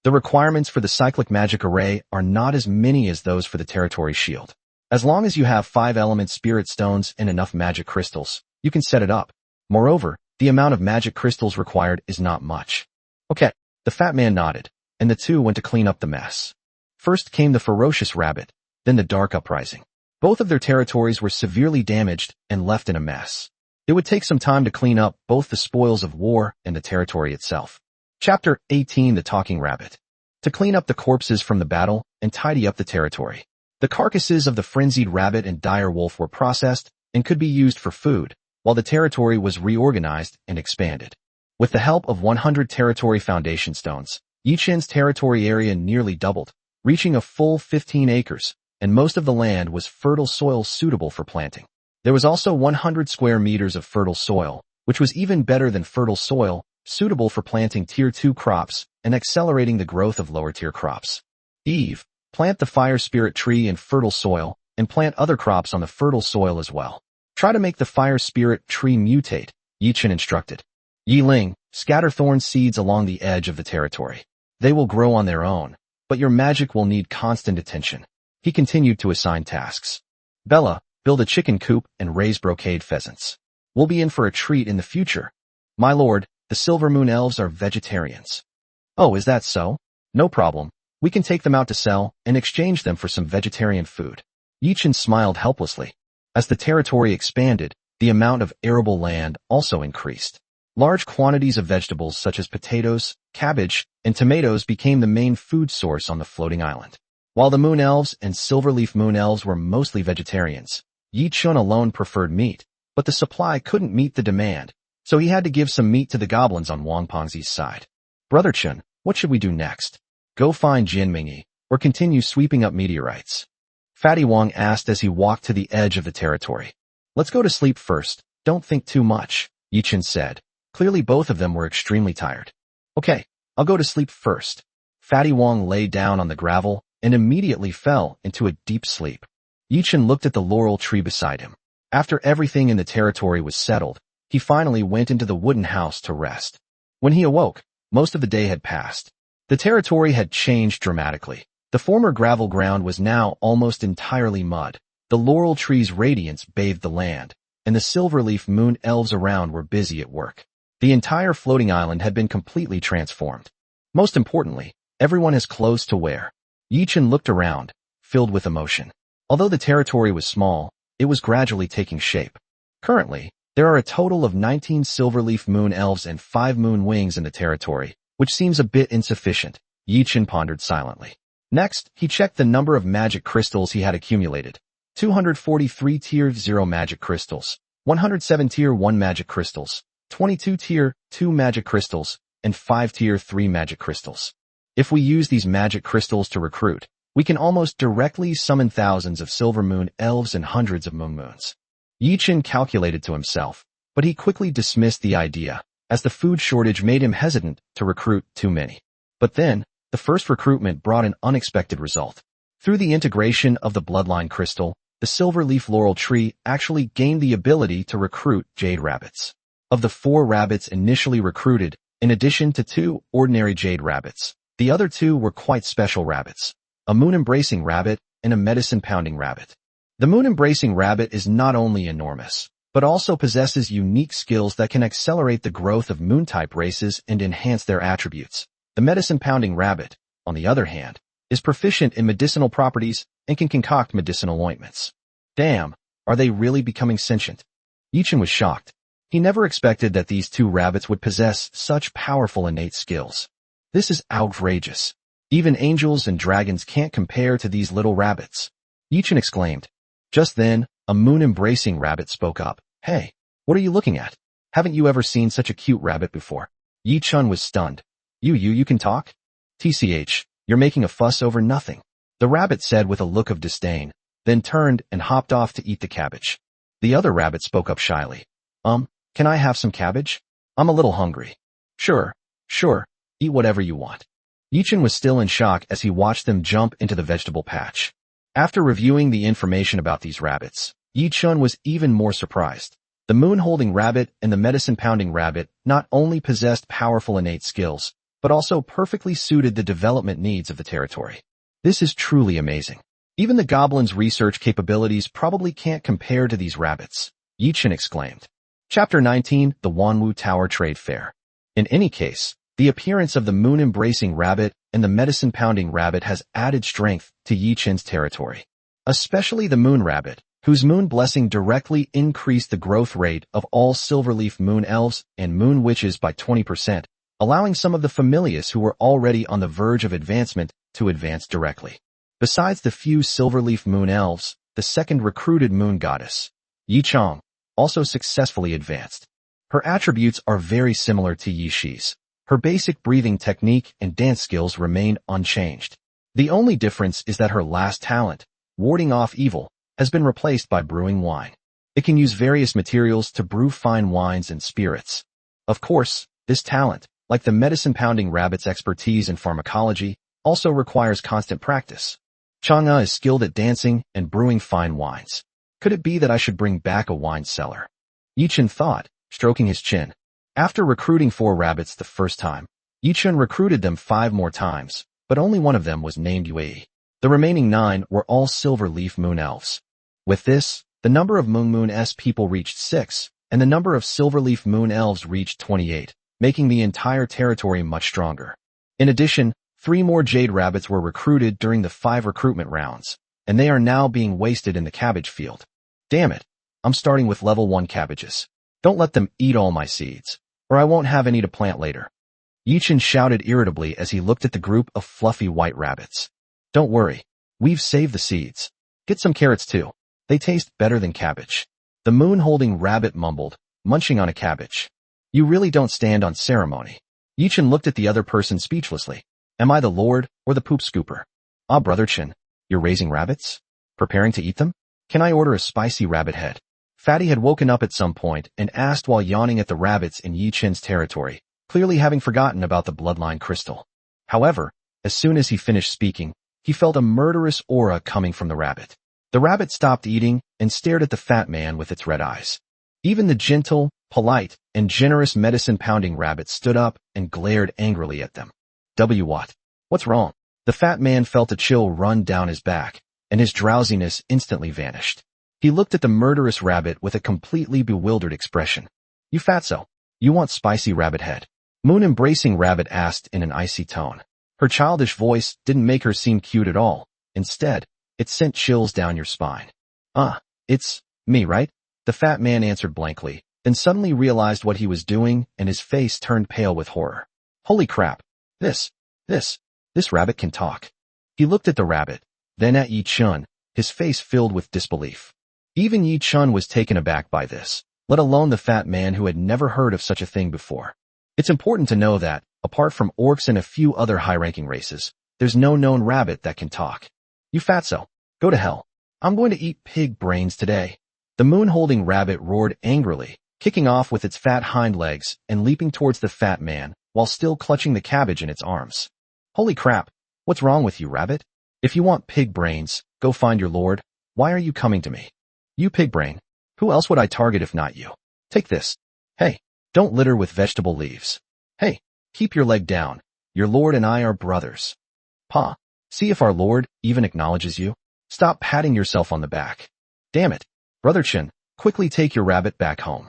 The requirements for the cyclic magic array are not as many as those for the territory shield. As long as you have 5-element spirit stones and enough magic crystals, you can set it up. Moreover, the amount of magic crystals required is not much. Okay, the fat man nodded, and the two went to clean up the mess. First came the ferocious rabbit, then the dark uprising. Both of their territories were severely damaged and left in a mess. It would take some time to clean up both the spoils of war and the territory itself. Chapter 18: The Talking Rabbit. To clean up the corpses from the battle and tidy up the territory. The carcasses of the frenzied rabbit and dire wolf were processed and could be used for food, while the territory was reorganized and expanded. With the help of 100 territory foundation stones, Yichun's territory area nearly doubled, reaching a full 15 acres, and most of the land was fertile soil suitable for planting. There was also 100 square meters of fertile soil, which was even better than fertile soil, suitable for planting tier 2 crops and accelerating the growth of lower tier crops. Eve, plant the fire spirit tree in fertile soil and plant other crops on the fertile soil as well. Try to make the fire spirit tree mutate, Yichun instructed. Yiling, scatter thorn seeds along the edge of the territory. They will grow on their own, but your magic will need constant attention. He continued to assign tasks. Bella, build a chicken coop and raise brocade pheasants. We'll be in for a treat in the future. My lord, the Silver Moon Elves are vegetarians. Oh, is that so? No problem. We can take them out to sell and exchange them for some vegetarian food. Yichun smiled helplessly. As the territory expanded, the amount of arable land also increased. Large quantities of vegetables such as potatoes, cabbage, and tomatoes became the main food source on the floating island. While the Moon Elves and Silverleaf Moon Elves were mostly vegetarians, Yichun alone preferred meat, but the supply couldn't meet the demand, so he had to give some meat to the goblins on Wang Pengzi's side. Brother Chun, what should we do next? Go find Jin Mingyi, or continue sweeping up meteorites? Fatty Wang asked as he walked to the edge of the territory. Let's go to sleep first, don't think too much, Yichun said. Clearly both of them were extremely tired. Okay, I'll go to sleep first. Fatty Wang lay down on the gravel and immediately fell into a deep sleep. Yichun looked at the laurel tree beside him. After everything in the territory was settled, he finally went into the wooden house to rest. When he awoke, most of the day had passed. The territory had changed dramatically. The former gravel ground was now almost entirely mud. The laurel tree's radiance bathed the land, and the Silverleaf Moon Elves around were busy at work. The entire floating island had been completely transformed. Most importantly, everyone has clothes to wear. Yichun looked around, filled with emotion. Although the territory was small, it was gradually taking shape. Currently, there are a total of 19 Silverleaf Moon Elves and 5 Moon Wings in the territory, which seems a bit insufficient, Yichun pondered silently. Next, he checked the number of magic crystals he had accumulated. 243 Tier 0 magic crystals, 107 Tier 1 magic crystals, 22 Tier 2 magic crystals, and 5 Tier 3 magic crystals. If we use these magic crystals to recruit, we can almost directly summon thousands of Silver Moon Elves and hundreds of Moon Moons. Yichun calculated to himself, but he quickly dismissed the idea, as the food shortage made him hesitant to recruit too many. But then, the first recruitment brought an unexpected result. Through the integration of the bloodline crystal, the Silverleaf Laurel Tree actually gained the ability to recruit jade rabbits. Of the 4 rabbits initially recruited, in addition to 2 ordinary jade rabbits, the other 2 were quite special rabbits, a moon-embracing rabbit and a medicine-pounding rabbit. The moon-embracing rabbit is not only enormous, but also possesses unique skills that can accelerate the growth of moon-type races and enhance their attributes. The medicine-pounding rabbit, on the other hand, is proficient in medicinal properties and can concoct medicinal ointments. Damn, are they really becoming sentient? Yichun was shocked. He never expected that these 2 rabbits would possess such powerful innate skills. This is outrageous. Even angels and dragons can't compare to these little rabbits. Yichun exclaimed. Just then, a moon-embracing rabbit spoke up. Hey, What are you looking at? Haven't you ever seen such a cute rabbit before? Yi-chun was stunned. You can talk? TCH, you're making a fuss over nothing. The rabbit said with a look of disdain, then turned and hopped off to eat the cabbage. The other rabbit spoke up shyly. Can I have some cabbage? I'm a little hungry. Sure, eat whatever you want. Yi-chun was still in shock as he watched them jump into the vegetable patch. After reviewing the information about these rabbits, Yi-chun was even more surprised. The moon-holding rabbit and the medicine-pounding rabbit not only possessed powerful innate skills, but also perfectly suited the development needs of the territory. This is truly amazing. Even the goblin's research capabilities probably can't compare to these rabbits, Yi-chun exclaimed. Chapter 19, The Wanwu Tower Trade Fair. In any case, the appearance of the moon-embracing rabbit and the medicine-pounding rabbit has added strength to Yi-chun's territory. Especially the moon rabbit, whose moon blessing directly increased the growth rate of all silverleaf moon elves and moon witches by 20%, allowing some of the familiars who were already on the verge of advancement to advance directly. Besides the few silverleaf moon elves, the second recruited moon goddess, Yi-chun, also successfully advanced. Her attributes are very similar to Yi-shi's. Her basic breathing technique and dance skills remain unchanged. The only difference is that her last talent, warding off evil, has been replaced by brewing wine. It can use various materials to brew fine wines and spirits. Of course, this talent, like the medicine-pounding rabbit's expertise in pharmacology, also requires constant practice. Chang'e is skilled at dancing and brewing fine wines. Could it be that I should bring back a wine cellar? Yi-chun thought, stroking his chin. After recruiting 4 rabbits the first time, Yi-chun recruited them 5 more times, but only one of them was named Yue. The remaining 9 were all silver leaf moon elves. With this, the number of Moon's people reached 6, and the number of silverleaf moon elves reached 28, making the entire territory much stronger. In addition, 3 more jade rabbits were recruited during the 5 recruitment rounds, and they are now being wasted in the cabbage field. Damn it, I'm starting with level 1 cabbages. Don't let them eat all my seeds, or I won't have any to plant later. Yi-chun shouted irritably as he looked at the group of fluffy white rabbits. Don't worry, we've saved the seeds. Get some carrots too. They taste better than cabbage. The moon-holding rabbit mumbled, munching on a cabbage. You really don't stand on ceremony. Yi-chun looked at the other person speechlessly. Am I the lord or the poop scooper? Ah, brother Chin, you're raising rabbits? Preparing to eat them? Can I order a spicy rabbit head? Fatty had woken up at some point and asked while yawning at the rabbits in Yi-chun's territory, clearly having forgotten about the bloodline crystal. However, as soon as he finished speaking, he felt a murderous aura coming from the rabbit. The rabbit stopped eating and stared at the fat man with its red eyes. Even the gentle, polite, and generous medicine-pounding rabbit stood up and glared angrily at them. What? What's wrong? The fat man felt a chill run down his back, and his drowsiness instantly vanished. He looked at the murderous rabbit with a completely bewildered expression. You fatso, you want spicy rabbit head? Moon-embracing rabbit asked in an icy tone. Her childish voice didn't make her seem cute at all. Instead, it sent chills down your spine. It's me, right? The fat man answered blankly, then suddenly realized what he was doing and his face turned pale with horror. Holy crap. This rabbit can talk. He looked at the rabbit, then at Yi-chun, his face filled with disbelief. Even Yi-chun was taken aback by this, let alone the fat man who had never heard of such a thing before. It's important to know that, apart from orcs and a few other high-ranking races, there's no known rabbit that can talk. You fatso, go to hell. I'm going to eat pig brains today. The moon-holding rabbit roared angrily, kicking off with its fat hind legs and leaping towards the fat man, while still clutching the cabbage in its arms. Holy crap, what's wrong with you, rabbit? If you want pig brains, go find your lord. Why are you coming to me? You pig brain. Who else would I target if not you? Take this. Hey, don't litter with vegetable leaves. Hey, keep your leg down. Your lord and I are brothers. Pa, see if our lord even acknowledges you. Stop patting yourself on the back. Damn it. Brother Chin, quickly take your rabbit back home.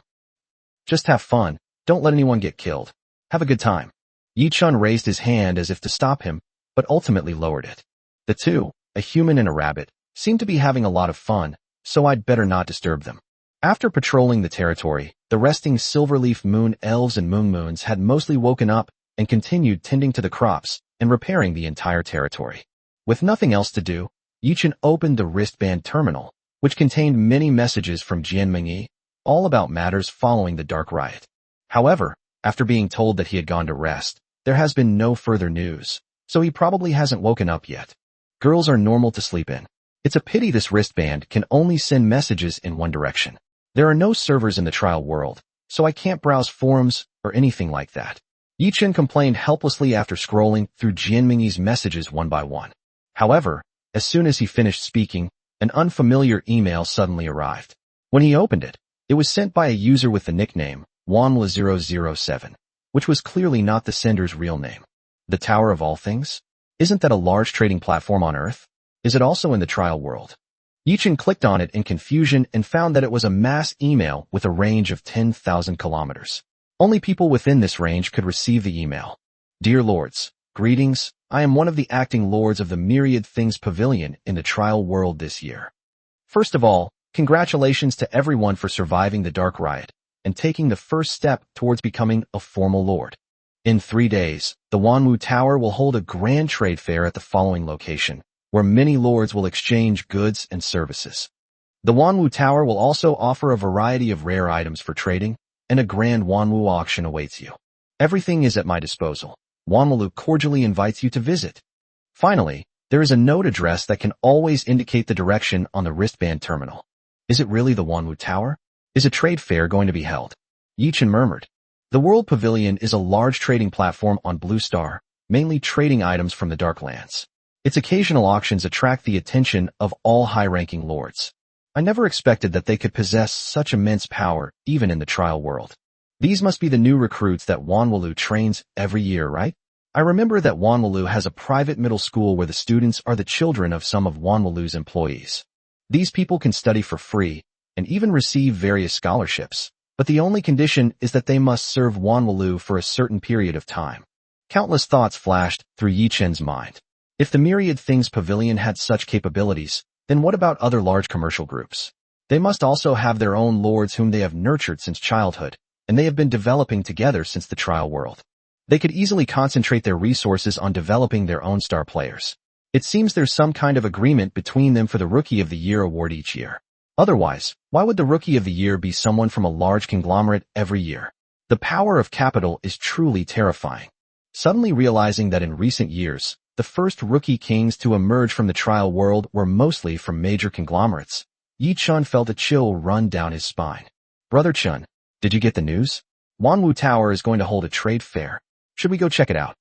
Just have fun. Don't let anyone get killed. Have a good time. Yi-chun raised his hand as if to stop him, but ultimately lowered it. The two, a human and a rabbit, seemed to be having a lot of fun, so I'd better not disturb them. After patrolling the territory, the resting silverleaf moon elves and moons had mostly woken up and continued tending to the crops and repairing the entire territory. With nothing else to do, Yi-chun opened the wristband terminal, which contained many messages from Jian Mingyi, all about matters following the dark riot. However, after being told that he had gone to rest, there has been no further news, so he probably hasn't woken up yet. Girls are normal to sleep in. It's a pity this wristband can only send messages in one direction. There are no servers in the trial world, so I can't browse forums or anything like that. Yichen complained helplessly after scrolling through Jianmingyi's messages one by one. However, as soon as he finished speaking, an unfamiliar email suddenly arrived. When he opened it, it was sent by a user with the nickname Wanla007, which was clearly not the sender's real name. The Tower of All Things? Isn't that a large trading platform on Earth? Is it also in the trial world? Yichen clicked on it in confusion and found that it was a mass email with a range of 10,000 kilometers. Only people within this range could receive the email. Dear Lords, greetings. I am one of the acting lords of the Myriad Things Pavilion in the trial world this year. First of all, congratulations to everyone for surviving the Dark Riot and taking the first step towards becoming a formal lord. In 3 days, the Wanwu Tower will hold a grand trade fair at the following location, where many lords will exchange goods and services. The Wanwu Tower will also offer a variety of rare items for trading, and a grand Wanwu auction awaits you. Everything is at my disposal. Wanwu cordially invites you to visit. Finally, there is a note address that can always indicate the direction on the wristband terminal. Is it really the Wanwu Tower? Is a trade fair going to be held? Yichen murmured. The World Pavilion is a large trading platform on Blue Star, mainly trading items from the Darklands. Its occasional auctions attract the attention of all high-ranking lords. I never expected that they could possess such immense power, even in the trial world. These must be the new recruits that Wanwu trains every year, right? I remember that Wanwu has a private middle school where the students are the children of some of Wanwu's employees. These people can study for free, and even receive various scholarships, but the only condition is that they must serve Wanwu for a certain period of time. Countless thoughts flashed through Yichen's mind. If the Myriad Things Pavilion had such capabilities, then what about other large commercial groups? They must also have their own lords whom they have nurtured since childhood, and they have been developing together since the trial world. They could easily concentrate their resources on developing their own star players. It seems there's some kind of agreement between them for the Rookie of the Year award each year. Otherwise, why would the Rookie of the Year be someone from a large conglomerate every year? The power of capital is truly terrifying. Suddenly realizing that in recent years, the first rookie kings to emerge from the trial world were mostly from major conglomerates, Yichen felt a chill run down his spine. Brother Chun, did you get the news? Wanwu Tower is going to hold a trade fair. Should we go check it out?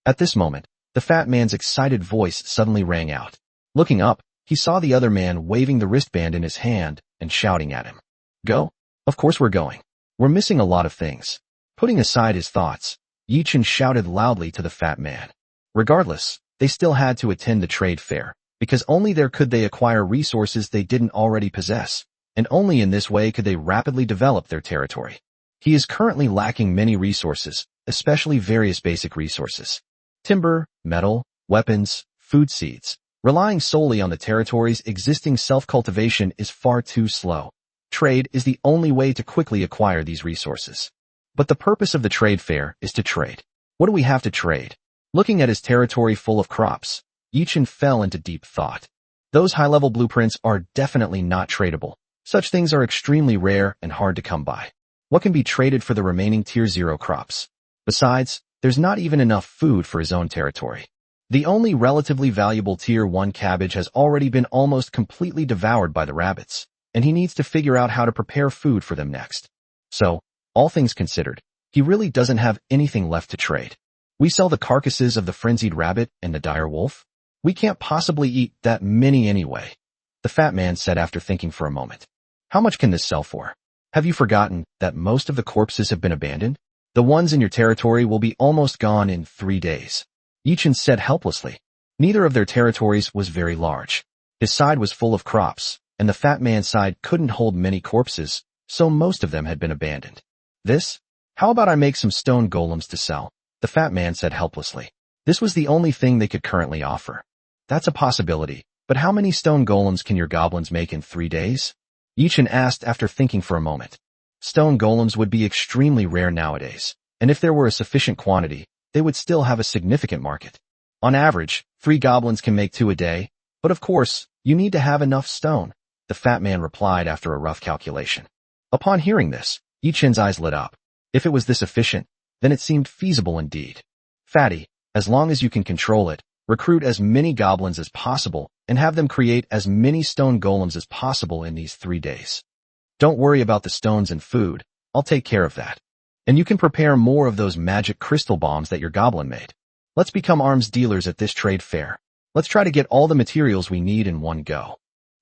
At this moment, the fat man's excited voice suddenly rang out. Looking up, he saw the other man waving the wristband in his hand and shouting at him. Go? Of course we're going. We're missing a lot of things. Putting aside his thoughts, Yichen shouted loudly to the fat man. Regardless, they still had to attend the trade fair, because only there could they acquire resources they didn't already possess, and only in this way could they rapidly develop their territory. He is currently lacking many resources, especially various basic resources. Timber, metal, weapons, food seeds. Relying solely on the territory's existing self-cultivation is far too slow. Trade is the only way to quickly acquire these resources. But the purpose of the trade fair is to trade. What do we have to trade? Looking at his territory full of crops, Yichen fell into deep thought. Those high-level blueprints are definitely not tradable. Such things are extremely rare and hard to come by. What can be traded for the remaining Tier 0 crops? Besides, there's not even enough food for his own territory. The only relatively valuable Tier 1 cabbage has already been almost completely devoured by the rabbits, and he needs to figure out how to prepare food for them next. So, all things considered, he really doesn't have anything left to trade. We sell the carcasses of the frenzied rabbit and the dire wolf? We can't possibly eat that many anyway, the fat man said after thinking for a moment. How much can this sell for? Have you forgotten that most of the corpses have been abandoned? The ones in your territory will be almost gone in 3 days. Yichen said helplessly. Neither of their territories was very large. His side was full of crops, and the fat man's side couldn't hold many corpses, so most of them had been abandoned. This? How about I make some stone golems to sell? The fat man said helplessly. This was the only thing they could currently offer. That's a possibility, but how many stone golems can your goblins make in 3 days? Yichen asked after thinking for a moment. Stone golems would be extremely rare nowadays, and if there were a sufficient quantity, they would still have a significant market. On average, 3 goblins can make 2 a day, but of course, you need to have enough stone, the fat man replied after a rough calculation. Upon hearing this, Yi Chen's eyes lit up. If it was this efficient, then it seemed feasible indeed. Fatty, as long as you can control it, recruit as many goblins as possible and have them create as many stone golems as possible in these 3 days. Don't worry about the stones and food, I'll take care of that. And you can prepare more of those magic crystal bombs that your goblin made. Let's become arms dealers at this trade fair. Let's try to get all the materials we need in one go.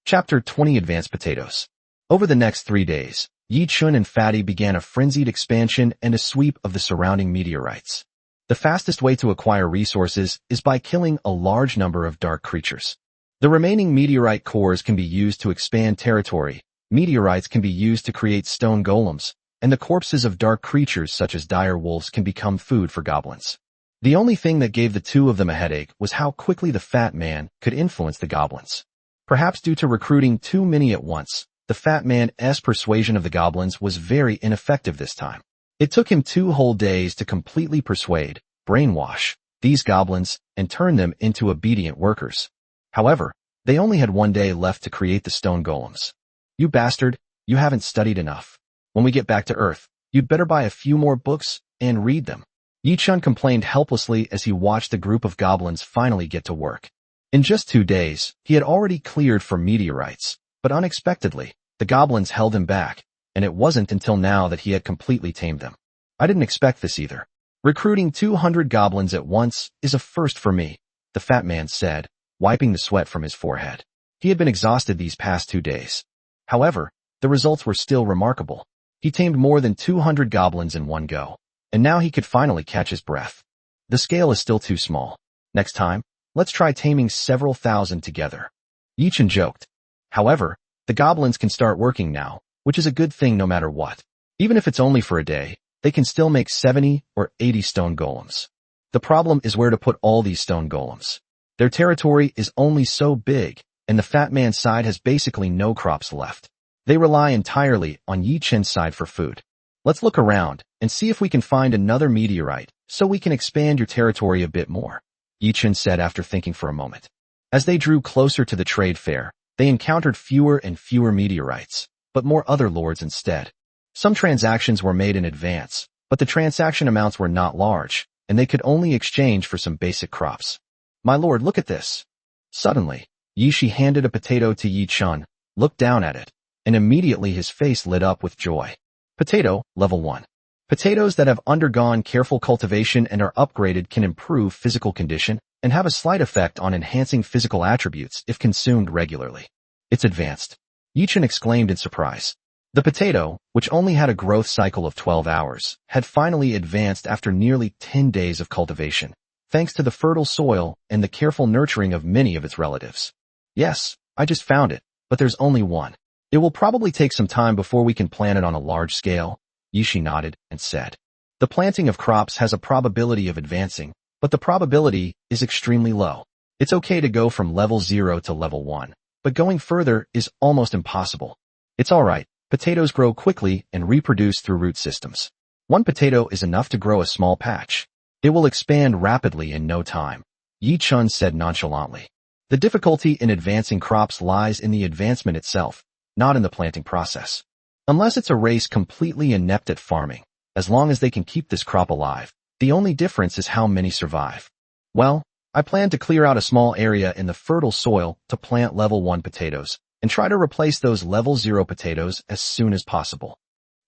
Chapter 20 Advanced Potatoes. Over the next 3 days, Yi Chun and Fatty began a frenzied expansion and a sweep of the surrounding meteorites. The fastest way to acquire resources is by killing a large number of dark creatures. The remaining meteorite cores can be used to expand territory, meteorites can be used to create stone golems, and the corpses of dark creatures such as dire wolves can become food for goblins. The only thing that gave the two of them a headache was how quickly the fat man could influence the goblins. Perhaps due to recruiting too many at once, the fat man's persuasion of the goblins was very ineffective this time. It took him 2 whole days to completely persuade, brainwash, these goblins and turn them into obedient workers. However, they only had 1 day left to create the stone golems. You bastard, you haven't studied enough. When we get back to Earth, you'd better buy a few more books and read them. Yi Chun complained helplessly as he watched the group of goblins finally get to work. In just 2 days, he had already cleared for meteorites, but unexpectedly, the goblins held him back, and it wasn't until now that he had completely tamed them. I didn't expect this either. Recruiting 200 goblins at once is a first for me, the fat man said, wiping the sweat from his forehead. He had been exhausted these past 2 days. However, the results were still remarkable. He tamed more than 200 goblins in one go, and now he could finally catch his breath. The scale is still too small. Next time, let's try taming several thousand together. Yi Chun joked. However, the goblins can start working now, which is a good thing no matter what. Even if it's only for a day, they can still make 70 or 80 stone golems. The problem is where to put all these stone golems. Their territory is only so big, and the fat man's side has basically no crops left. They rely entirely on Yi Chen's side for food. Let's look around and see if we can find another meteorite so we can expand your territory a bit more, Yi Chen said after thinking for a moment. As they drew closer to the trade fair, they encountered fewer and fewer meteorites, but more other lords instead. Some transactions were made in advance, but the transaction amounts were not large, and they could only exchange for some basic crops. My lord, look at this. Suddenly, Yi Shi handed a potato to Yi Chun, looked down at it, and immediately his face lit up with joy. Potato, level 1. Potatoes that have undergone careful cultivation and are upgraded can improve physical condition and have a slight effect on enhancing physical attributes if consumed regularly. It's advanced. Yi Chun exclaimed in surprise. The potato, which only had a growth cycle of 12 hours, had finally advanced after nearly 10 days of cultivation, thanks to the fertile soil and the careful nurturing of many of its relatives. Yes, I just found it, but there's only one. It will probably take some time before we can plant it on a large scale, Yi Shi nodded and said. The planting of crops has a probability of advancing, but the probability is extremely low. It's okay to go from level 0 to level 1, but going further is almost impossible. It's alright, potatoes grow quickly and reproduce through root systems. One potato is enough to grow a small patch. It will expand rapidly in no time, Yi Chun said nonchalantly. The difficulty in advancing crops lies in the advancement itself, not in the planting process. Unless it's a race completely inept at farming, as long as they can keep this crop alive, the only difference is how many survive. Well, I plan to clear out a small area in the fertile soil to plant level 1 potatoes, and try to replace those level 0 potatoes as soon as possible.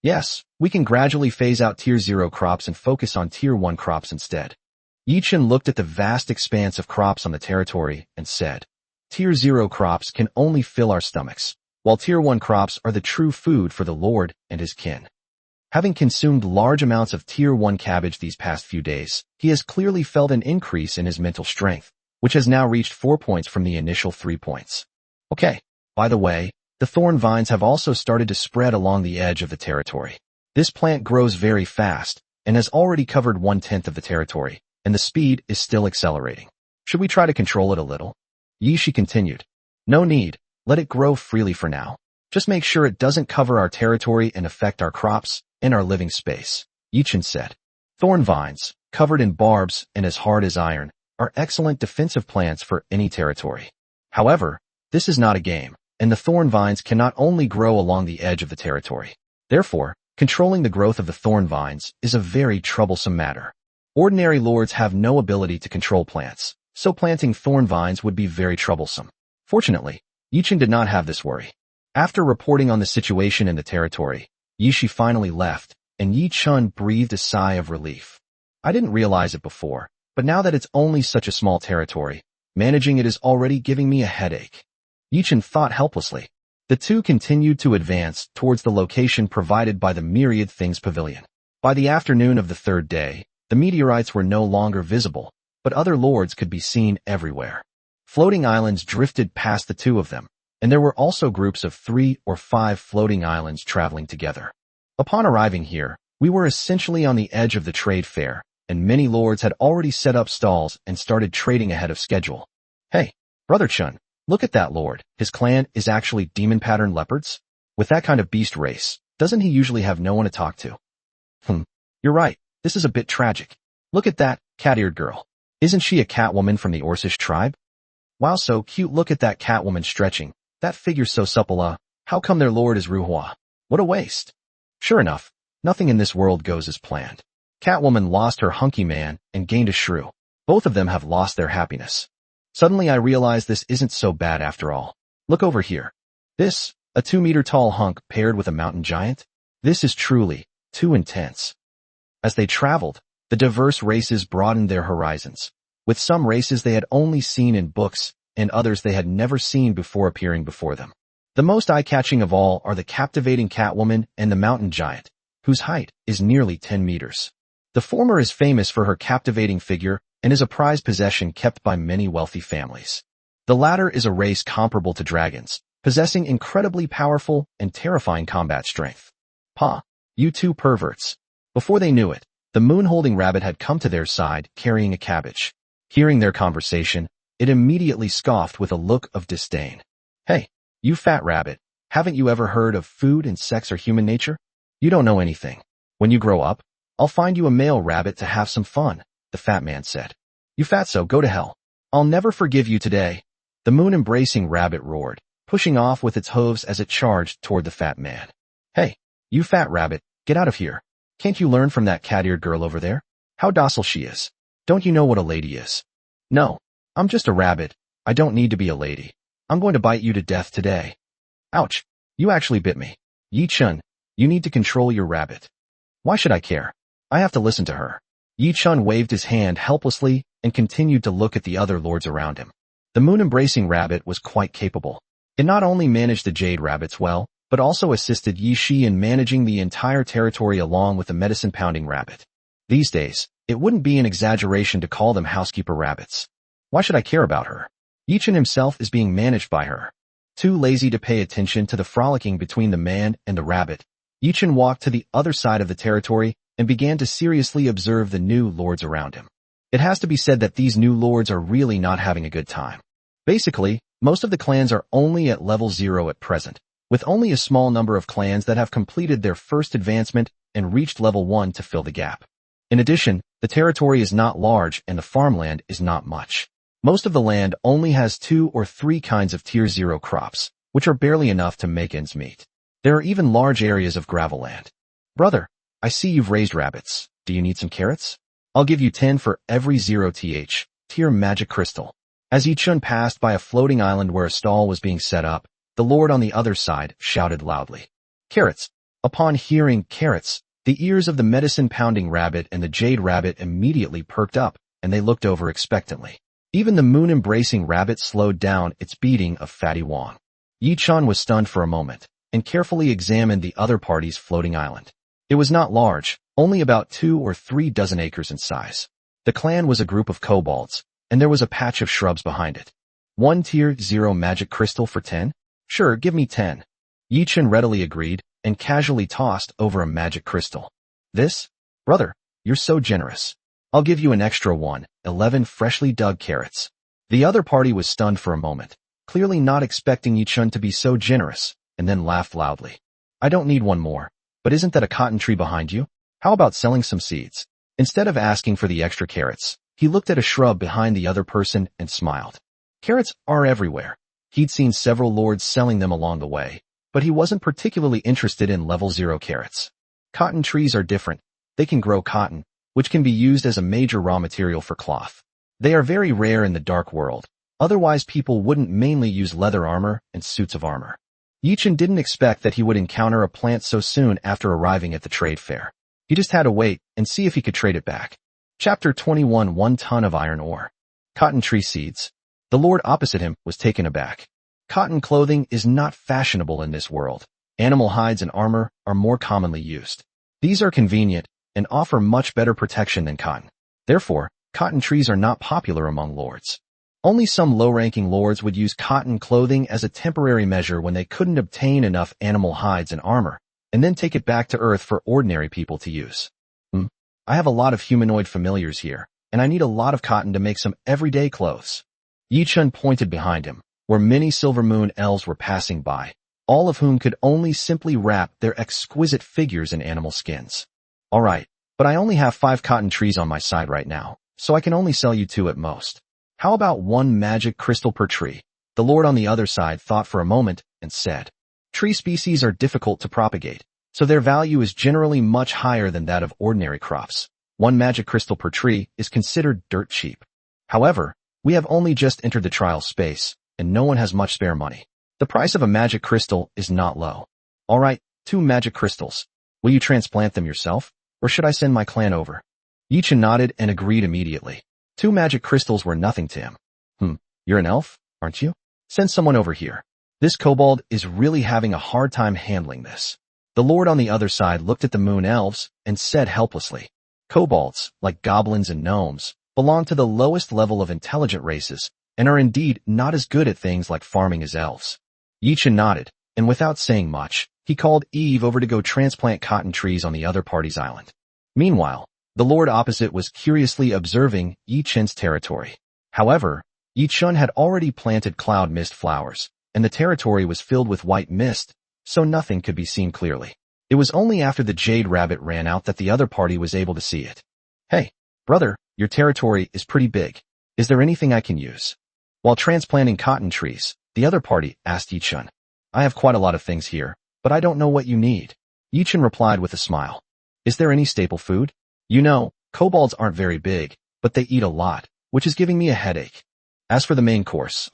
Yes, we can gradually phase out tier 0 crops and focus on tier 1 crops instead. Yi Chun looked at the vast expanse of crops on the territory and said, Tier 0 crops can only fill our stomachs, while tier 1 crops are the true food for the Lord and his kin. Having consumed large amounts of tier 1 cabbage these past few days, he has clearly felt an increase in his mental strength, which has now reached 4 points from the initial 3 points. Okay, by the way, the thorn vines have also started to spread along the edge of the territory. This plant grows very fast and has already covered 1/10 of the territory, and the speed is still accelerating. Should we try to control it a little? Yi Shi continued. No need. Let it grow freely for now. Just make sure it doesn't cover our territory and affect our crops and our living space, Yi Chun said. Thorn vines, covered in barbs and as hard as iron, are excellent defensive plants for any territory. However, this is not a game, and the thorn vines cannot only grow along the edge of the territory. Therefore, controlling the growth of the thorn vines is a very troublesome matter. Ordinary lords have no ability to control plants, so planting thorn vines would be very troublesome. Fortunately, Yichen did not have this worry. After reporting on the situation in the territory, Yishi finally left, and Yi Chun breathed a sigh of relief. I didn't realize it before, but now that it's only such a small territory, managing it is already giving me a headache. Yichen thought helplessly. The two continued to advance towards the location provided by the Myriad Things Pavilion. By the afternoon of the third day, the meteorites were no longer visible, but other lords could be seen everywhere. Floating islands drifted past the two of them, and there were also groups of 3 or 5 floating islands traveling together. Upon arriving here, we were essentially on the edge of the trade fair, and many lords had already set up stalls and started trading ahead of schedule. Hey, Brother Chun, look at that lord. His clan is actually demon-patterned leopards? With that kind of beast race, doesn't he usually have no one to talk to? You're right. This is a bit tragic. Look at that cat-eared girl. Isn't she a catwoman from the Orcish tribe? Wow, so cute. Look at that catwoman stretching. That figure's so supple. How come their lord is Ruhua? What a waste. Sure enough, nothing in this world goes as planned. Catwoman lost her hunky man and gained a shrew. Both of them have lost their happiness. Suddenly I realize this isn't so bad after all. Look over here. This, a 2-meter-tall hunk paired with a mountain giant? This is truly too intense. As they traveled, the diverse races broadened their horizons. With some races they had only seen in books, and others they had never seen before appearing before them. The most eye-catching of all are the captivating Catwoman and the mountain giant, whose height is nearly 10 meters. The former is famous for her captivating figure and is a prized possession kept by many wealthy families. The latter is a race comparable to dragons, possessing incredibly powerful and terrifying combat strength. Pa, you two perverts. Before they knew it, the moon-holding rabbit had come to their side carrying a cabbage. Hearing their conversation, it immediately scoffed with a look of disdain. Hey, you fat rabbit, haven't you ever heard of food and sex or human nature? You don't know anything. When you grow up, I'll find you a male rabbit to have some fun, the fat man said. You fatso, go to hell. I'll never forgive you today. The moon-embracing rabbit roared, pushing off with its hooves as it charged toward the fat man. Hey, you fat rabbit, get out of here. Can't you learn from that cat-eared girl over there? How docile she is. Don't you know what a lady is? No, I'm just a rabbit. I don't need to be a lady. I'm going to bite you to death today. Ouch, you actually bit me. Yi Chun, you need to control your rabbit. Why should I care? I have to listen to her. Yi Chun waved his hand helplessly and continued to look at the other lords around him. The moon-embracing rabbit was quite capable. It not only managed the jade rabbits well, but also assisted Yi Shi in managing the entire territory along with the medicine-pounding rabbit. These days, it wouldn't be an exaggeration to call them housekeeper rabbits. Why should I care about her? Yi Chun himself is being managed by her. Too lazy to pay attention to the frolicking between the man and the rabbit, Yi Chun walked to the other side of the territory and began to seriously observe the new lords around him. It has to be said that these new lords are really not having a good time. Basically, most of the clans are only at level 0 at present, with only a small number of clans that have completed their first advancement and reached level 1 to fill the gap. In addition, the territory is not large and the farmland is not much. Most of the land only has 2 or 3 kinds of tier 0 crops, which are barely enough to make ends meet. There are even large areas of gravel land. Brother, I see you've raised rabbits. Do you need some carrots? I'll give you 10 for every 0th tier magic crystal. As Yi Chun passed by a floating island where a stall was being set up, the lord on the other side shouted loudly. Carrots. Upon hearing carrots, the ears of the medicine-pounding rabbit and the jade rabbit immediately perked up, and they looked over expectantly. Even the moon-embracing rabbit slowed down its beating of Fatty Wong. Yi Chun was stunned for a moment, and carefully examined the other party's floating island. It was not large, only about 2 or 3 dozen acres in size. The clan was a group of kobolds, and there was a patch of shrubs behind it. 1 tier 0 magic crystal for 10? Sure, give me 10. Yi Chun readily agreed, and casually tossed over a magic crystal. This? Brother, you're so generous. I'll give you an extra 11 freshly dug carrots. The other party was stunned for a moment, clearly not expecting Yi Chun to be so generous, and then laughed loudly. I don't need 1 more, but isn't that a cotton tree behind you? How about selling some seeds? Instead of asking for the extra carrots, he looked at a shrub behind the other person and smiled. Carrots are everywhere. He'd seen several lords selling them along the way, but he wasn't particularly interested in level 0 carrots. Cotton trees are different. They can grow cotton, which can be used as a major raw material for cloth. They are very rare in the dark world. Otherwise, people wouldn't mainly use leather armor and suits of armor. Yichen didn't expect that he would encounter a plant so soon after arriving at the trade fair. He just had to wait and see if he could trade it back. Chapter 21 1 ton of iron ore. Cotton tree seeds. The lord opposite him was taken aback. Cotton clothing is not fashionable in this world. Animal hides and armor are more commonly used. These are convenient and offer much better protection than cotton. Therefore, cotton trees are not popular among lords. Only some low-ranking lords would use cotton clothing as a temporary measure when they couldn't obtain enough animal hides and armor, and then take it back to Earth for ordinary people to use. I have a lot of humanoid familiars here, and I need a lot of cotton to make some everyday clothes. Yichun pointed behind him, where many silver moon elves were passing by, all of whom could only simply wrap their exquisite figures in animal skins. All right, but I only have 5 cotton trees on my side right now, so I can only sell you 2 at most. How about 1 magic crystal per tree? The lord on the other side thought for a moment and said, tree species are difficult to propagate, so their value is generally much higher than that of ordinary crops. 1 magic crystal per tree is considered dirt cheap. However, we have only just entered the trial space, and no one has much spare money. The price of a magic crystal is not low. All right, 2 magic crystals. Will you transplant them yourself, or should I send my clan over? Yichen nodded and agreed immediately. 2 magic crystals were nothing to him. You're an elf, aren't you? Send someone over here. This kobold is really having a hard time handling this. The lord on the other side looked at the moon elves and said helplessly, kobolds, like goblins and gnomes, belong to the lowest level of intelligent races and are indeed not as good at things like farming as elves. Yichen nodded, and without saying much, he called Eve over to go transplant cotton trees on the other party's island. Meanwhile, the lord opposite was curiously observing Yichen's territory. However, Yichun had already planted cloud mist flowers, and the territory was filled with white mist, so nothing could be seen clearly. It was only after the jade rabbit ran out that the other party was able to see it. Hey, brother, your territory is pretty big. Is there anything I can use? While transplanting cotton trees, the other party asked Yichun. I have quite a lot of things here, but I don't know what you need. Yichun replied with a smile. Is there any staple food? You know, kobolds aren't very big, but they eat a lot, which is giving me a headache. As for the main course,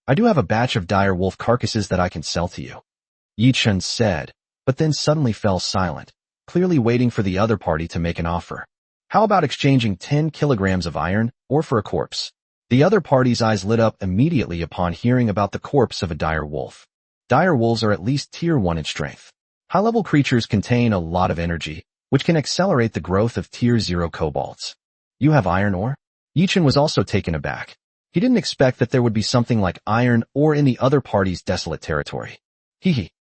I do have a batch of dire wolf carcasses that I can sell to you. Yichun said, but then suddenly fell silent, clearly waiting for the other party to make an offer. How about exchanging 10 kilograms of iron ore for a corpse? The other party's eyes lit up immediately upon hearing about the corpse of a dire wolf. Dire wolves are at least tier 1 in strength. High-level creatures contain a lot of energy, which can accelerate the growth of tier 0 kobolds. You have iron ore? Yichun was also taken aback. He didn't expect that there would be something like iron ore in the other party's desolate territory.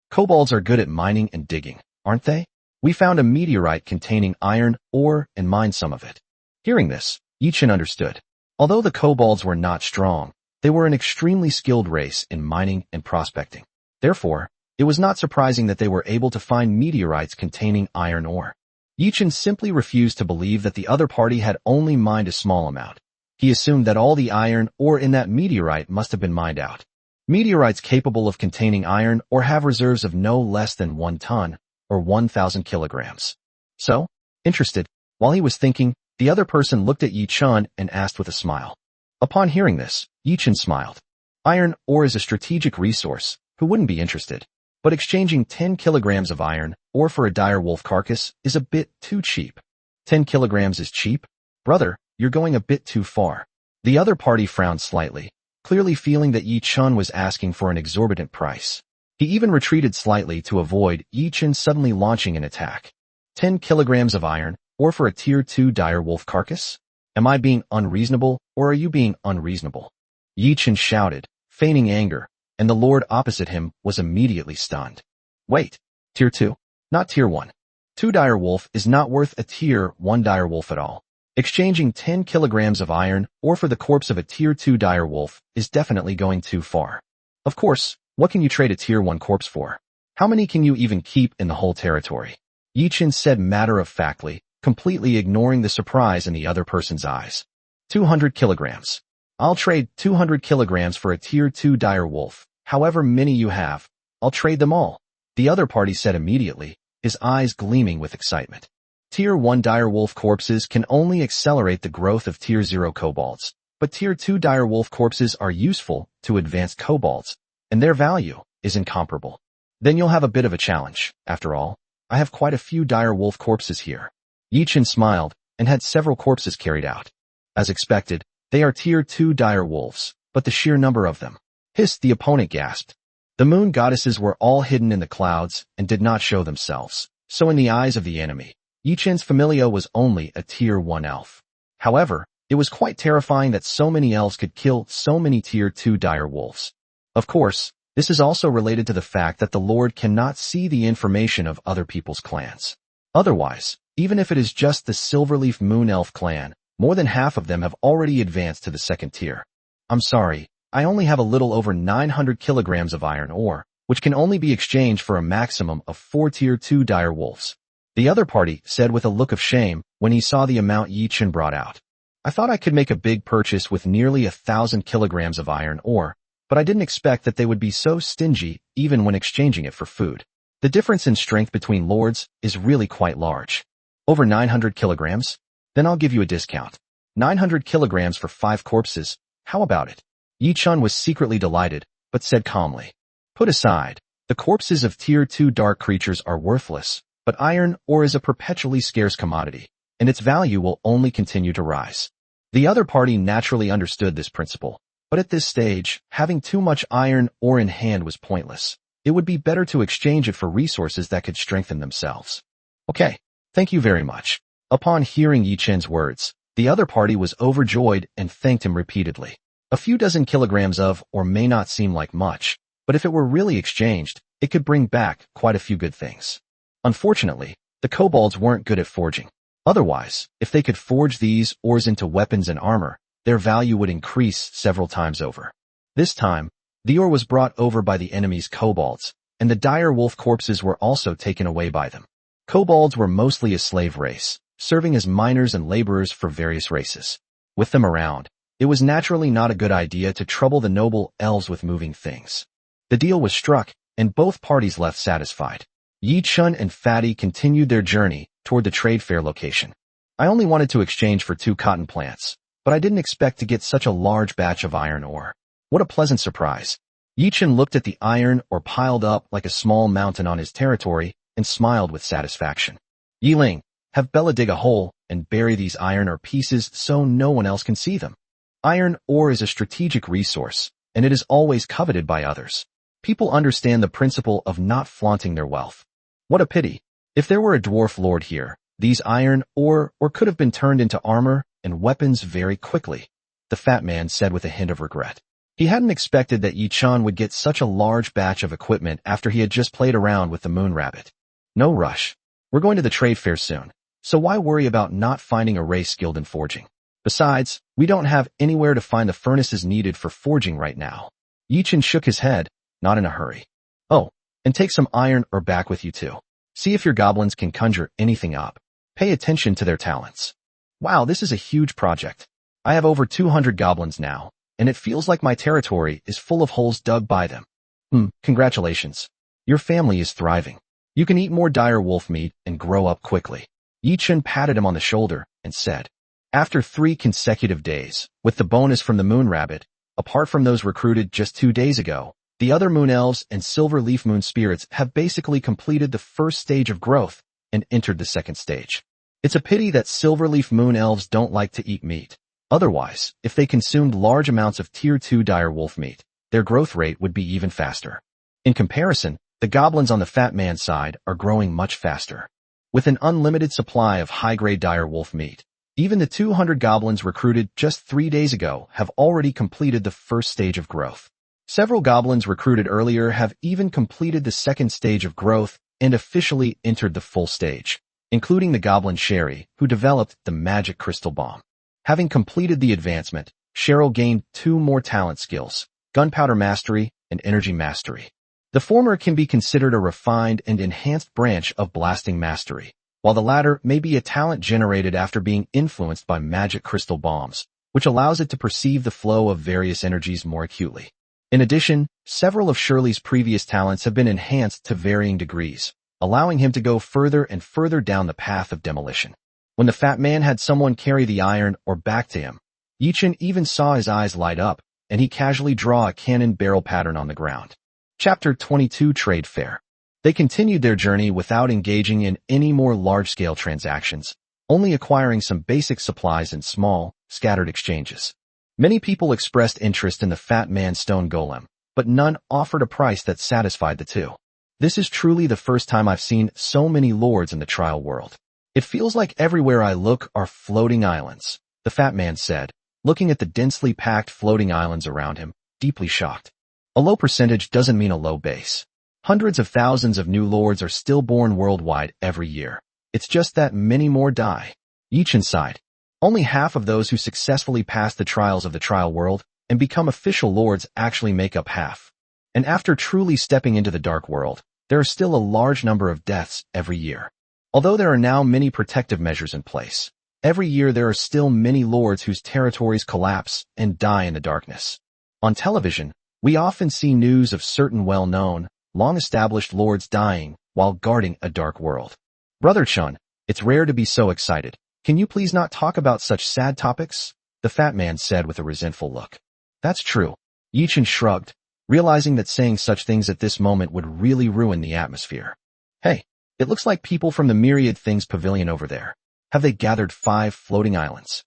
Kobolds are good at mining and digging, aren't they? We found a meteorite containing iron ore and mined some of it. Hearing this, Yichun understood. Although the kobolds were not strong, they were an extremely skilled race in mining and prospecting. Therefore, it was not surprising that they were able to find meteorites containing iron ore. Yichun simply refused to believe that the other party had only mined a small amount. He assumed that all the iron ore in that meteorite must have been mined out. Meteorites capable of containing iron ore have reserves of no less than 1 ton, or 1,000 kilograms. So, interested, while he was thinking, the other person looked at Yichun and asked with a smile. Upon hearing this, Yichun smiled. Iron ore is a strategic resource. Who wouldn't be interested? But exchanging 10 kilograms of iron ore for a dire wolf carcass is a bit too cheap. 10 kilograms is cheap? Brother, you're going a bit too far. The other party frowned slightly, clearly feeling that Yichun was asking for an exorbitant price. He even retreated slightly to avoid Yichun suddenly launching an attack. 10 kilograms of iron ore for a tier 2 dire wolf carcass? Am I being unreasonable, or are you being unreasonable? Yichun shouted, feigning anger, and the lord opposite him was immediately stunned. Wait, tier 2? Not tier 1. 2 dire wolf is not worth a tier 1 dire wolf at all. Exchanging 10 kilograms of iron ore for the corpse of a tier 2 dire wolf is definitely going too far. Of course, what can you trade a tier 1 corpse for? How many can you even keep in the whole territory? Yichun said matter-of-factly, completely ignoring the surprise in the other person's eyes. 200 kilograms. I'll trade 200 kilograms for a tier 2 dire wolf. However many you have, I'll trade them all. the other party said immediately, his eyes gleaming with excitement. Tier 1 direwolf corpses can only accelerate the growth of Tier 0 kobolds, but Tier 2 direwolf corpses are useful to advanced kobolds, and their value is incomparable. Then you'll have a bit of a challenge. After all, I have quite a few direwolf corpses here. Yi-Chin smiled and had several corpses carried out. As expected, they are Tier 2 direwolves, but the sheer number of them. Hissed, the opponent gasped. The moon goddesses were all hidden in the clouds and did not show themselves, so in the eyes of the enemy, Yi-Chin's familia was only a Tier 1 elf. However, it was quite terrifying that so many elves could kill so many Tier 2 direwolves. Of course, this is also related to the fact that the Lord cannot see the information of other people's clans. Otherwise, even if it is just the Silverleaf Moon Elf clan, more than half of them have already advanced to the second tier. I'm sorry, I only have a little over 900 kilograms of iron ore, which can only be exchanged for a maximum of 4 Tier 2 direwolves. The other party said with a look of shame when he saw the amount Yi-Chin brought out. I thought I could make a big purchase with nearly 1,000 kilograms of iron ore, but I didn't expect that they would be so stingy even when exchanging it for food. The difference in strength between lords is really quite large. Over 900 kilograms? Then I'll give you a discount. 900 kilograms for 5 corpses, how about it? Yi-Chin was secretly delighted, but said calmly. Put aside, the corpses of Tier 2 dark creatures are worthless, but iron ore is a perpetually scarce commodity, and its value will only continue to rise. The other party naturally understood this principle, but at this stage, having too much iron ore in hand was pointless. It would be better to exchange it for resources that could strengthen themselves. Okay, thank you very much. Upon hearing Yi-Chin's words, the other party was overjoyed and thanked him repeatedly. A few dozen kilograms of ore may not seem like much, but if it were really exchanged, it could bring back quite a few good things. Unfortunately, the kobolds weren't good at forging. Otherwise, if they could forge these ores into weapons and armor, their value would increase several times over. This time, the ore was brought over by the enemy's kobolds, and the dire wolf corpses were also taken away by them. Kobolds were mostly a slave race, serving as miners and laborers for various races. With them around, it was naturally not a good idea to trouble the noble elves with moving things. The deal was struck, and both parties left satisfied. Yi-Chin and Fatty continued their journey toward the trade fair location. I only wanted to exchange for 2 cotton plants, but I didn't expect to get such a large batch of iron ore. What a pleasant surprise. Yi-Chin looked at the iron ore piled up like a small mountain on his territory and smiled with satisfaction. Yi-Ling, have Bella dig a hole and bury these iron ore pieces so no one else can see them. Iron ore is a strategic resource, and it is always coveted by others. People understand the principle of not flaunting their wealth. What a pity. If there were a dwarf lord here, these iron ore could have been turned into armor and weapons very quickly, the fat man said with a hint of regret. He hadn't expected that Yi-Chin would get such a large batch of equipment after he had just played around with the moon rabbit. No rush. We're going to the trade fair soon, so why worry about not finding a race skilled in forging? Besides, we don't have anywhere to find the furnaces needed for forging right now. Yi-Chin shook his head, not in a hurry. Oh, and take some iron ore back with you too. See if your goblins can conjure anything up. Pay attention to their talents. Wow, this is a huge project. I have over 200 goblins now, and it feels like my territory is full of holes dug by them. Congratulations. Your family is thriving. You can eat more dire wolf meat and grow up quickly. Yi-Chin patted him on the shoulder and said, after 3 consecutive days, with the bonus from the moon rabbit, apart from those recruited just 2 days ago, the other moon elves and silver leaf moon spirits have basically completed the first stage of growth and entered the second stage. It's a pity that silver leaf moon elves don't like to eat meat. Otherwise, if they consumed large amounts of Tier 2 dire wolf meat, their growth rate would be even faster. In comparison, the goblins on the fat man's side are growing much faster. With an unlimited supply of high-grade dire wolf meat, even the 200 goblins recruited just 3 days ago have already completed the first stage of growth. Several goblins recruited earlier have even completed the second stage of growth and officially entered the full stage, including the goblin Sherry, who developed the magic crystal bomb. Having completed the advancement, Cheryl gained 2 more talent skills, gunpowder mastery and energy mastery. The former can be considered a refined and enhanced branch of blasting mastery, while the latter may be a talent generated after being influenced by magic crystal bombs, which allows it to perceive the flow of various energies more acutely. In addition, several of Shirley's previous talents have been enhanced to varying degrees, allowing him to go further and further down the path of demolition. When the fat man had someone carry the iron or back to him, Yichun even saw his eyes light up, and he casually draw a cannon barrel pattern on the ground. Chapter 22 Trade Fair. They continued their journey without engaging in any more large-scale transactions, only acquiring some basic supplies in small, scattered exchanges. Many people expressed interest in the fat man's stone golem, but none offered a price that satisfied the two. This is truly the first time I've seen so many lords in the trial world. It feels like everywhere I look are floating islands, the fat man said, looking at the densely packed floating islands around him, deeply shocked. A low percentage doesn't mean a low base. Hundreds of thousands of new lords are still born worldwide every year. It's just that many more die. Yichun sighed. Only half of those who successfully pass the trials of the trial world and become official lords actually make up half. And after truly stepping into the dark world, there are still a large number of deaths every year. Although there are now many protective measures in place, every year there are still many lords whose territories collapse and die in the darkness. On television, we often see news of certain well-known, long-established lords dying while guarding a dark world. Brother Chun, it's rare to be so excited. Can you please not talk about such sad topics? The fat man said with a resentful look. That's true. Yichun shrugged, realizing that saying such things at this moment would really ruin the atmosphere. Hey, it looks like people from the Myriad Things Pavilion over there. Have they gathered 5 floating islands?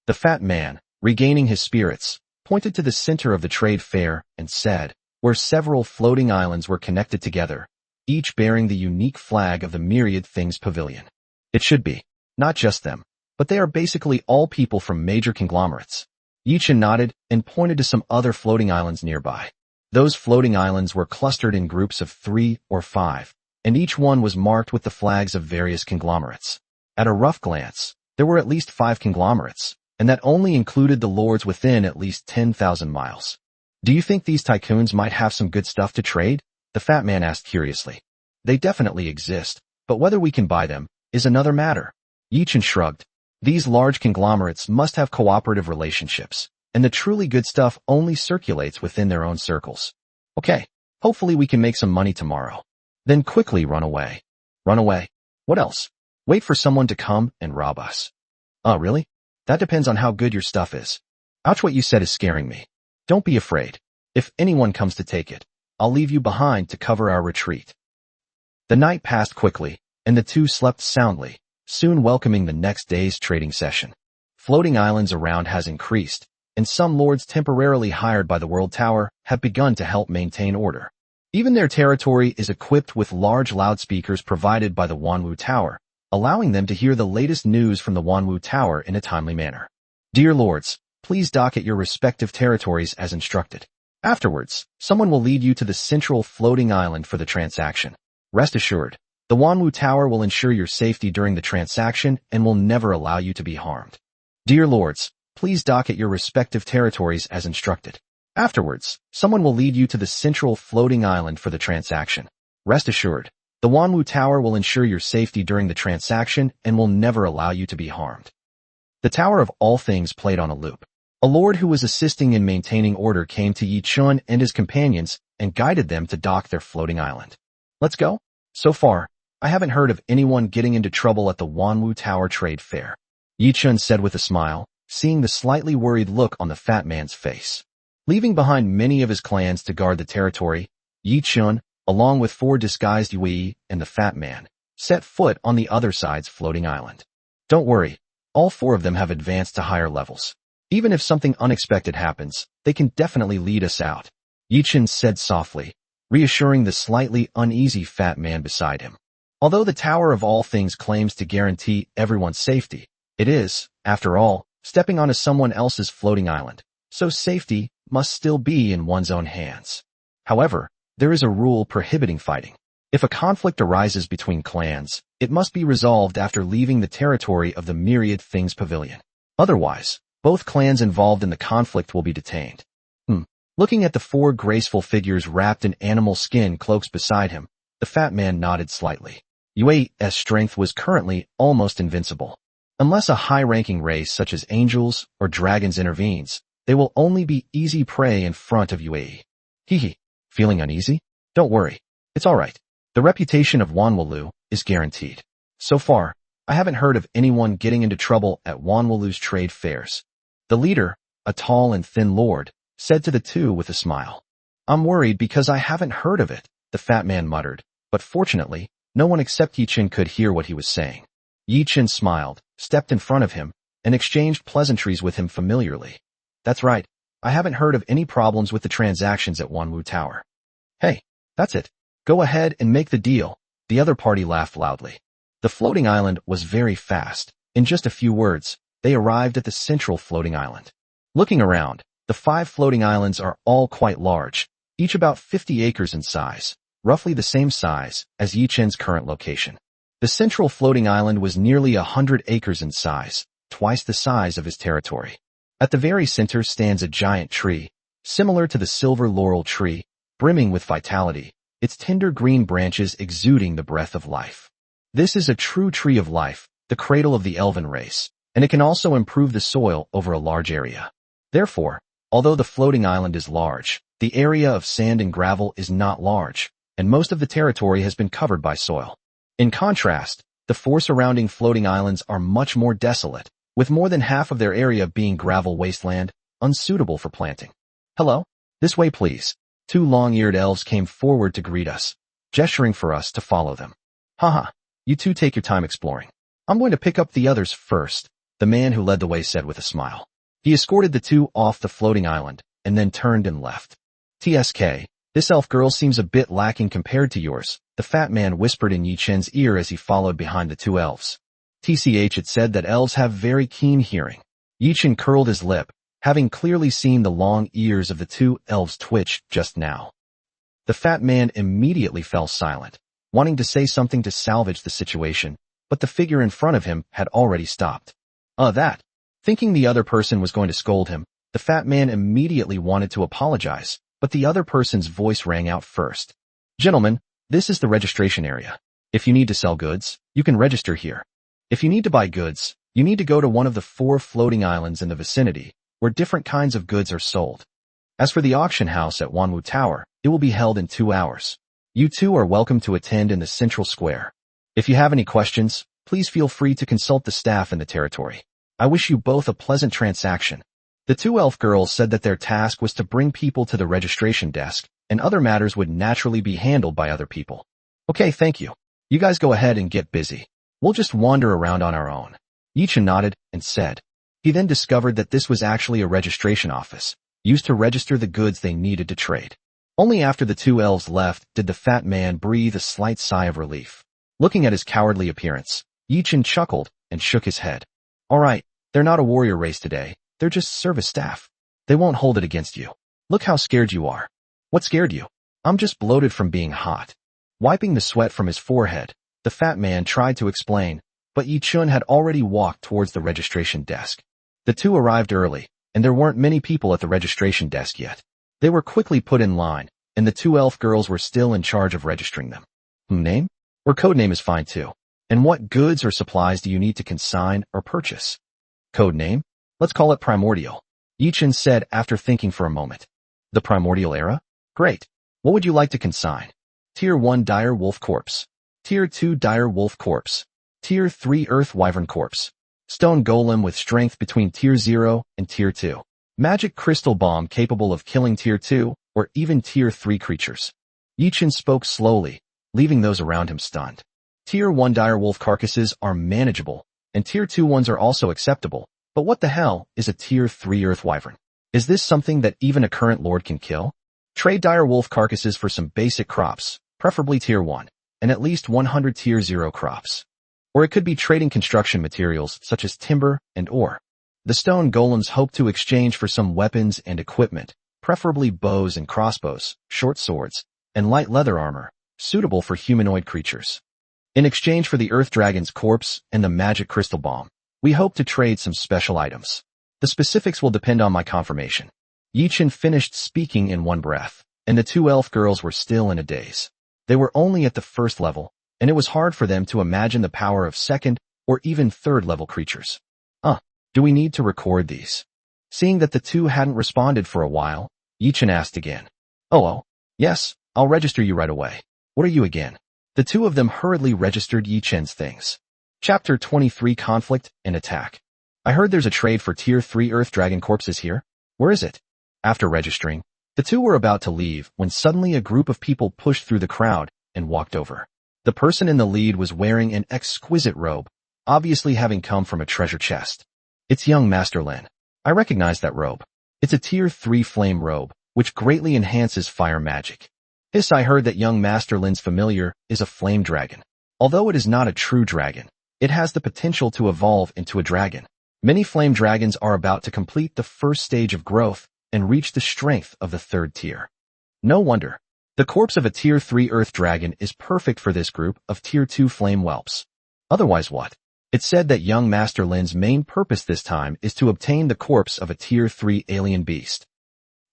The fat man, regaining his spirits, pointed to the center of the trade fair and said, where several floating islands were connected together, each bearing the unique flag of the Myriad Things Pavilion. It should be. Not just them, but they are basically all people from major conglomerates. Yichun nodded and pointed to some other floating islands nearby. Those floating islands were clustered in groups of 3 or 5, and each one was marked with the flags of various conglomerates. At a rough glance, there were at least 5 conglomerates, and that only included the lords within at least 10,000 miles. Do you think these tycoons might have some good stuff to trade? The fat man asked curiously. They definitely exist, but whether we can buy them is another matter. Yichun shrugged. These large conglomerates must have cooperative relationships, and the truly good stuff only circulates within their own circles. Okay, hopefully we can make some money tomorrow. Then quickly run away. Run away? What else? Wait for someone to come and rob us. Oh, really? That depends on how good your stuff is. Ouch, what you said is scaring me. Don't be afraid. If anyone comes to take it, I'll leave you behind to cover our retreat. The night passed quickly, and the two slept soundly, soon welcoming the next day's trading session. Floating islands around has increased, and some lords temporarily hired by the World Tower have begun to help maintain order. Even their territory is equipped with large loudspeakers provided by the Wanwu Tower, allowing them to hear the latest news from the Wanwu Tower in a timely manner. Dear lords, please dock at your respective territories as instructed. Afterwards, someone will lead you to the central floating island for the transaction. Rest assured, the Wanwu Tower will ensure your safety during the transaction and will never allow you to be harmed. Dear lords, please dock at your respective territories as instructed. Afterwards, someone will lead you to the central floating island for the transaction. Rest assured, the Wanwu Tower will ensure your safety during the transaction and will never allow you to be harmed. The Tower of All Things played on a loop. A lord who was assisting in maintaining order came to Yichun and his companions and guided them to dock their floating island. Let's go? So far, I haven't heard of anyone getting into trouble at the Wanwu Tower Trade Fair. Yichun said with a smile, seeing the slightly worried look on the fat man's face. Leaving behind many of his clans to guard the territory, Yichun, along with 4 disguised Yui and the fat man, set foot on the other side's floating island. Don't worry, all 4 of them have advanced to higher levels. Even if something unexpected happens, they can definitely lead us out, Yichun said softly, reassuring the slightly uneasy fat man beside him. Although the Tower of All Things claims to guarantee everyone's safety, it is, after all, stepping onto someone else's floating island, so safety must still be in one's own hands. However, there is a rule prohibiting fighting. If a conflict arises between clans, it must be resolved after leaving the territory of the Myriad Things Pavilion. Otherwise, both clans involved in the conflict will be detained. Looking at the 4 graceful figures wrapped in animal skin cloaks beside him, the fat man nodded slightly. Yui's strength was currently almost invincible. Unless a high-ranking race such as angels or dragons intervenes, they will only be easy prey in front of Yui. Hee. Feeling uneasy? Don't worry. It's alright. The reputation of Wanwalu is guaranteed. So far, I haven't heard of anyone getting into trouble at Wanwalu's trade fairs. The leader, a tall and thin lord, said to the two with a smile. I'm worried because I haven't heard of it, the fat man muttered, but fortunately, no one except Yi-Chin could hear what he was saying. Yi-Chin smiled, stepped in front of him, and exchanged pleasantries with him familiarly. That's right, I haven't heard of any problems with the transactions at Wanwu Tower. Hey, that's it. Go ahead and make the deal. The other party laughed loudly. The floating island was very fast. In just a few words, they arrived at the central floating island. Looking around, the 5 floating islands are all quite large, each about 50 acres in size, roughly the same size as Yi-Chen's current location. The central floating island was nearly 100 acres in size, twice the size of his territory. At the very center stands a giant tree, similar to the silver laurel tree, brimming with vitality, its tender green branches exuding the breath of life. This is a true tree of life, the cradle of the elven race, and it can also improve the soil over a large area. Therefore, although the floating island is large, the area of sand and gravel is not large, and most of the territory has been covered by soil. In contrast, the 4 surrounding floating islands are much more desolate, with more than half of their area being gravel wasteland, unsuitable for planting. Hello? This way please. 2 long-eared elves came forward to greet us, gesturing for us to follow them. Haha, you two take your time exploring. I'm going to pick up the others first, the man who led the way said with a smile. He escorted the 2 off the floating island, and then turned and left. TSK, this elf girl seems a bit lacking compared to yours, the fat man whispered in Yi-Chen's ear as he followed behind the 2 elves. TCH, it said that elves have very keen hearing. Yi-Chen curled his lip, having clearly seen the long ears of the 2 elves twitch just now. The fat man immediately fell silent, wanting to say something to salvage the situation, but the figure in front of him had already stopped. That. Thinking the other person was going to scold him, the fat man immediately wanted to apologize, but the other person's voice rang out first. Gentlemen, this is the registration area. If you need to sell goods, you can register here. If you need to buy goods, you need to go to one of the 4 floating islands in the vicinity, where different kinds of goods are sold. As for the auction house at Wanwu Tower, it will be held in 2 hours. You two are welcome to attend in the central square. If you have any questions, please feel free to consult the staff in the territory. I wish you both a pleasant transaction. The 2 elf girls said that their task was to bring people to the registration desk, and other matters would naturally be handled by other people. Okay, thank you. You guys go ahead and get busy. We'll just wander around on our own. Yi-Chen nodded and said. He then discovered that this was actually a registration office, used to register the goods they needed to trade. Only after the 2 elves left did the fat man breathe a slight sigh of relief. Looking at his cowardly appearance, Yi-Chen chuckled and shook his head. Alright, they're not a warrior race today, they're just service staff. They won't hold it against you. Look how scared you are. What scared you? I'm just bloated from being hot. Wiping the sweat from his forehead, the fat man tried to explain, but Yi-Chun had already walked towards the registration desk. The 2 arrived early, and there weren't many people at the registration desk yet. They were quickly put in line, and the 2 elf girls were still in charge of registering them. Name? Or code name is fine too. And what goods or supplies do you need to consign or purchase? Code name? Let's call it Primordial. Yi-Chen said after thinking for a moment. The Primordial Era? Great. What would you like to consign? Tier 1 Dire Wolf Corpse. Tier 2 Dire Wolf Corpse. Tier 3 Earth Wyvern Corpse. Stone Golem with strength between Tier 0 and Tier 2. Magic Crystal Bomb capable of killing Tier 2 or even Tier 3 creatures. Yi-Chen spoke slowly, leaving those around him stunned. Tier 1 Dire Wolf carcasses are manageable, and Tier 2 ones are also acceptable, but what the hell is a Tier 3 Earth Wyvern? Is this something that even a current lord can kill? Trade Dire Wolf carcasses for some basic crops, preferably Tier 1, and at least 100 Tier 0 crops. Or it could be trading construction materials such as timber and ore. The stone golems hope to exchange for some weapons and equipment, preferably bows and crossbows, short swords, and light leather armor, suitable for humanoid creatures. In exchange for the Earth Dragon's corpse and the magic crystal bomb, we hope to trade some special items. The specifics will depend on my confirmation. Yi-Chen finished speaking in one breath, and the 2 elf girls were still in a daze. They were only at the 1st level, and it was hard for them to imagine the power of 2nd or even 3rd level creatures. Do we need to record these? Seeing that the 2 hadn't responded for a while, Yi-Chen asked again. Oh, yes, I'll register you right away. What are you again? The two of them hurriedly registered Yi Chen's things. Chapter 23 Conflict and Attack. I heard there's a trade for Tier 3 Earth Dragon corpses here. Where is it? After registering, the two were about to leave when suddenly a group of people pushed through the crowd and walked over. The person in the lead was wearing an exquisite robe, obviously having come from a treasure chest. It's young Master Lin. I recognize that robe. It's a Tier 3 flame robe, which greatly enhances fire magic. I heard that young Master Lin's familiar is a flame dragon. Although it is not a true dragon, it has the potential to evolve into a dragon. Many flame dragons are about to complete the first stage of growth and reach the strength of the 3rd tier. No wonder. The corpse of a Tier 3 Earth Dragon is perfect for this group of Tier 2 flame whelps. Otherwise what? It's said that young Master Lin's main purpose this time is to obtain the corpse of a Tier 3 alien beast.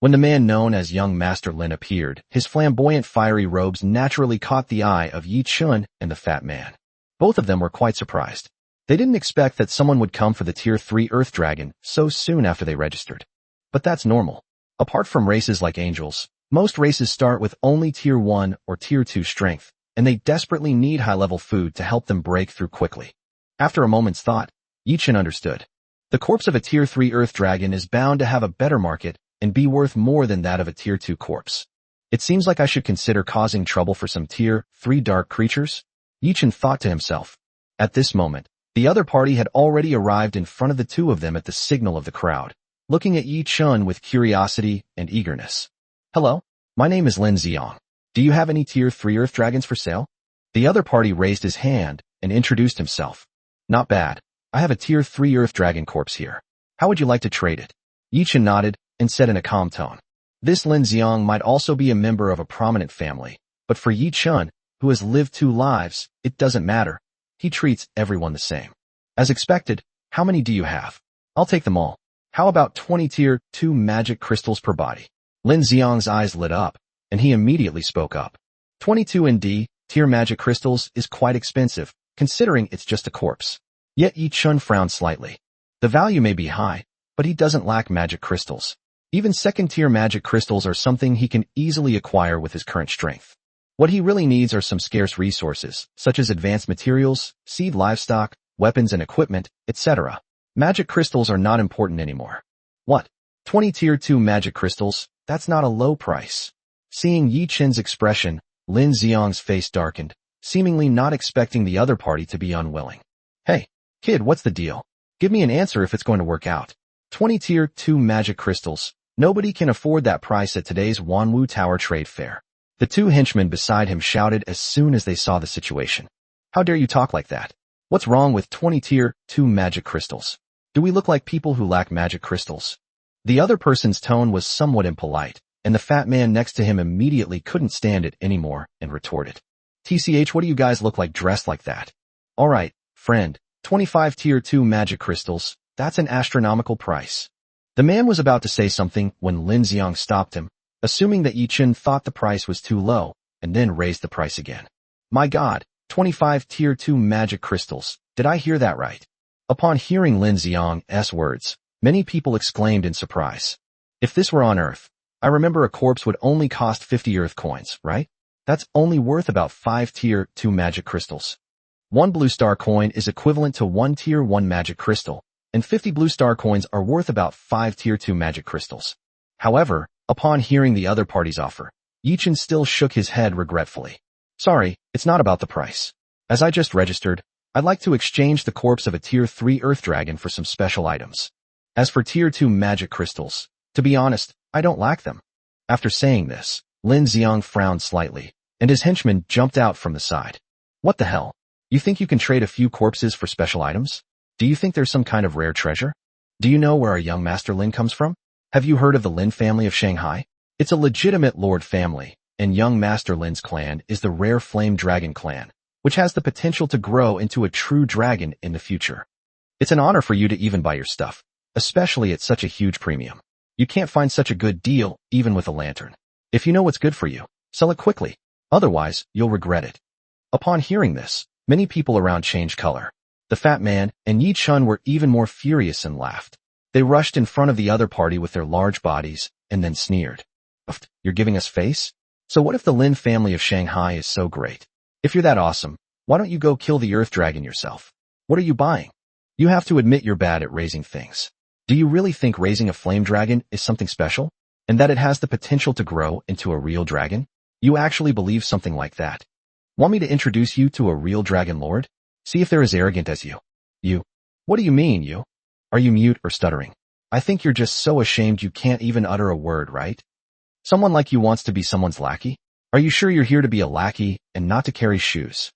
When the man known as young Master Lin appeared, his flamboyant fiery robes naturally caught the eye of Yi Chun and the fat man. Both of them were quite surprised. They didn't expect that someone would come for the Tier 3 Earth Dragon so soon after they registered. But that's normal. Apart from races like angels, most races start with only Tier 1 or Tier 2 strength, and they desperately need high-level food to help them break through quickly. After a moment's thought, Yi Chun understood. The corpse of a Tier 3 Earth Dragon is bound to have a better market and be worth more than that of a Tier 2 corpse. It seems like I should consider causing trouble for some Tier 3 dark creatures, Yi Chun thought to himself. At this moment, the other party had already arrived in front of the two of them at the signal of the crowd, looking at Yi Chun with curiosity and eagerness. Hello, my name is Lin Xiang. Do you have any Tier 3 Earth Dragons for sale? The other party raised his hand and introduced himself. Not bad. I have a Tier 3 Earth Dragon corpse here. How would you like to trade it? Yi Chun nodded and said in a calm tone. This Lin Xiang might also be a member of a prominent family, but for Yi Chun, who has lived 2 lives, it doesn't matter. He treats everyone the same. As expected, how many do you have? I'll take them all. How about 20 Tier 2 magic crystals per body? Lin Xiang's eyes lit up, and he immediately spoke up. 22 ND Tier magic crystals is quite expensive, considering it's just a corpse. Yet Yi Chun frowned slightly. The value may be high, but he doesn't lack magic crystals. Even 2nd tier magic crystals are something he can easily acquire with his current strength. What he really needs are some scarce resources, such as advanced materials, seed livestock, weapons and equipment, etc. Magic crystals are not important anymore. What? 20 Tier 2 magic crystals? That's not a low price. Seeing Yi Chun's expression, Lin Xiang's face darkened, seemingly not expecting the other party to be unwilling. Hey, kid, what's the deal? Give me an answer if it's going to work out. 20 Tier 2 magic crystals. Nobody can afford that price at today's Wanwu Tower trade fair. The 2 henchmen beside him shouted as soon as they saw the situation. How dare you talk like that? What's wrong with 20 Tier 2 magic crystals? Do we look like people who lack magic crystals? The other person's tone was somewhat impolite, and the fat man next to him immediately couldn't stand it anymore and retorted. TCH, what do you guys look like dressed like that? Alright, friend, 25 Tier 2 magic crystals, that's an astronomical price. The man was about to say something when Lin Xiang stopped him, assuming that Yi Chun thought the price was too low, and then raised the price again. My god, 25 Tier 2 magic crystals, did I hear that right? Upon hearing Lin Xiang's words, many people exclaimed in surprise. If this were on Earth, I remember a corpse would only cost 50 Earth coins, right? That's only worth about 5 Tier 2 magic crystals. 1 blue star coin is equivalent to 1 Tier 1 magic crystal, and 50 blue star coins are worth about 5 Tier 2 magic crystals. However, upon hearing the other party's offer, Yi Chun still shook his head regretfully. Sorry, it's not about the price. As I just registered, I'd like to exchange the corpse of a Tier 3 Earth Dragon for some special items. As for Tier 2 magic crystals, to be honest, I don't lack them. After saying this, Lin Xiang frowned slightly, and his henchman jumped out from the side. What the hell? You think you can trade a few corpses for special items? Do you think there's some kind of rare treasure? Do you know where our young Master Lin comes from? Have you heard of the Lin family of Shanghai? It's a legitimate lord family, and young Master Lin's clan is the rare Flame Dragon clan, which has the potential to grow into a true dragon in the future. It's an honor for you to even buy your stuff, especially at such a huge premium. You can't find such a good deal, even with a lantern. If you know what's good for you, sell it quickly. Otherwise, you'll regret it. Upon hearing this, many people around changed color. The fat man and Yi Chun were even more furious and laughed. They rushed in front of the other party with their large bodies and then sneered. You're giving us face? So what if the Lin family of Shanghai is so great? If you're that awesome, why don't you go kill the Earth Dragon yourself? What are you buying? You have to admit you're bad at raising things. Do you really think raising a flame dragon is something special? And that it has the potential to grow into a real dragon? You actually believe something like that? Want me to introduce you to a real dragon lord? See if they're as arrogant as you. You. What do you mean, you? Are you mute or stuttering? I think you're just so ashamed you can't even utter a word, right? Someone like you wants to be someone's lackey? Are you sure you're here to be a lackey and not to carry shoes?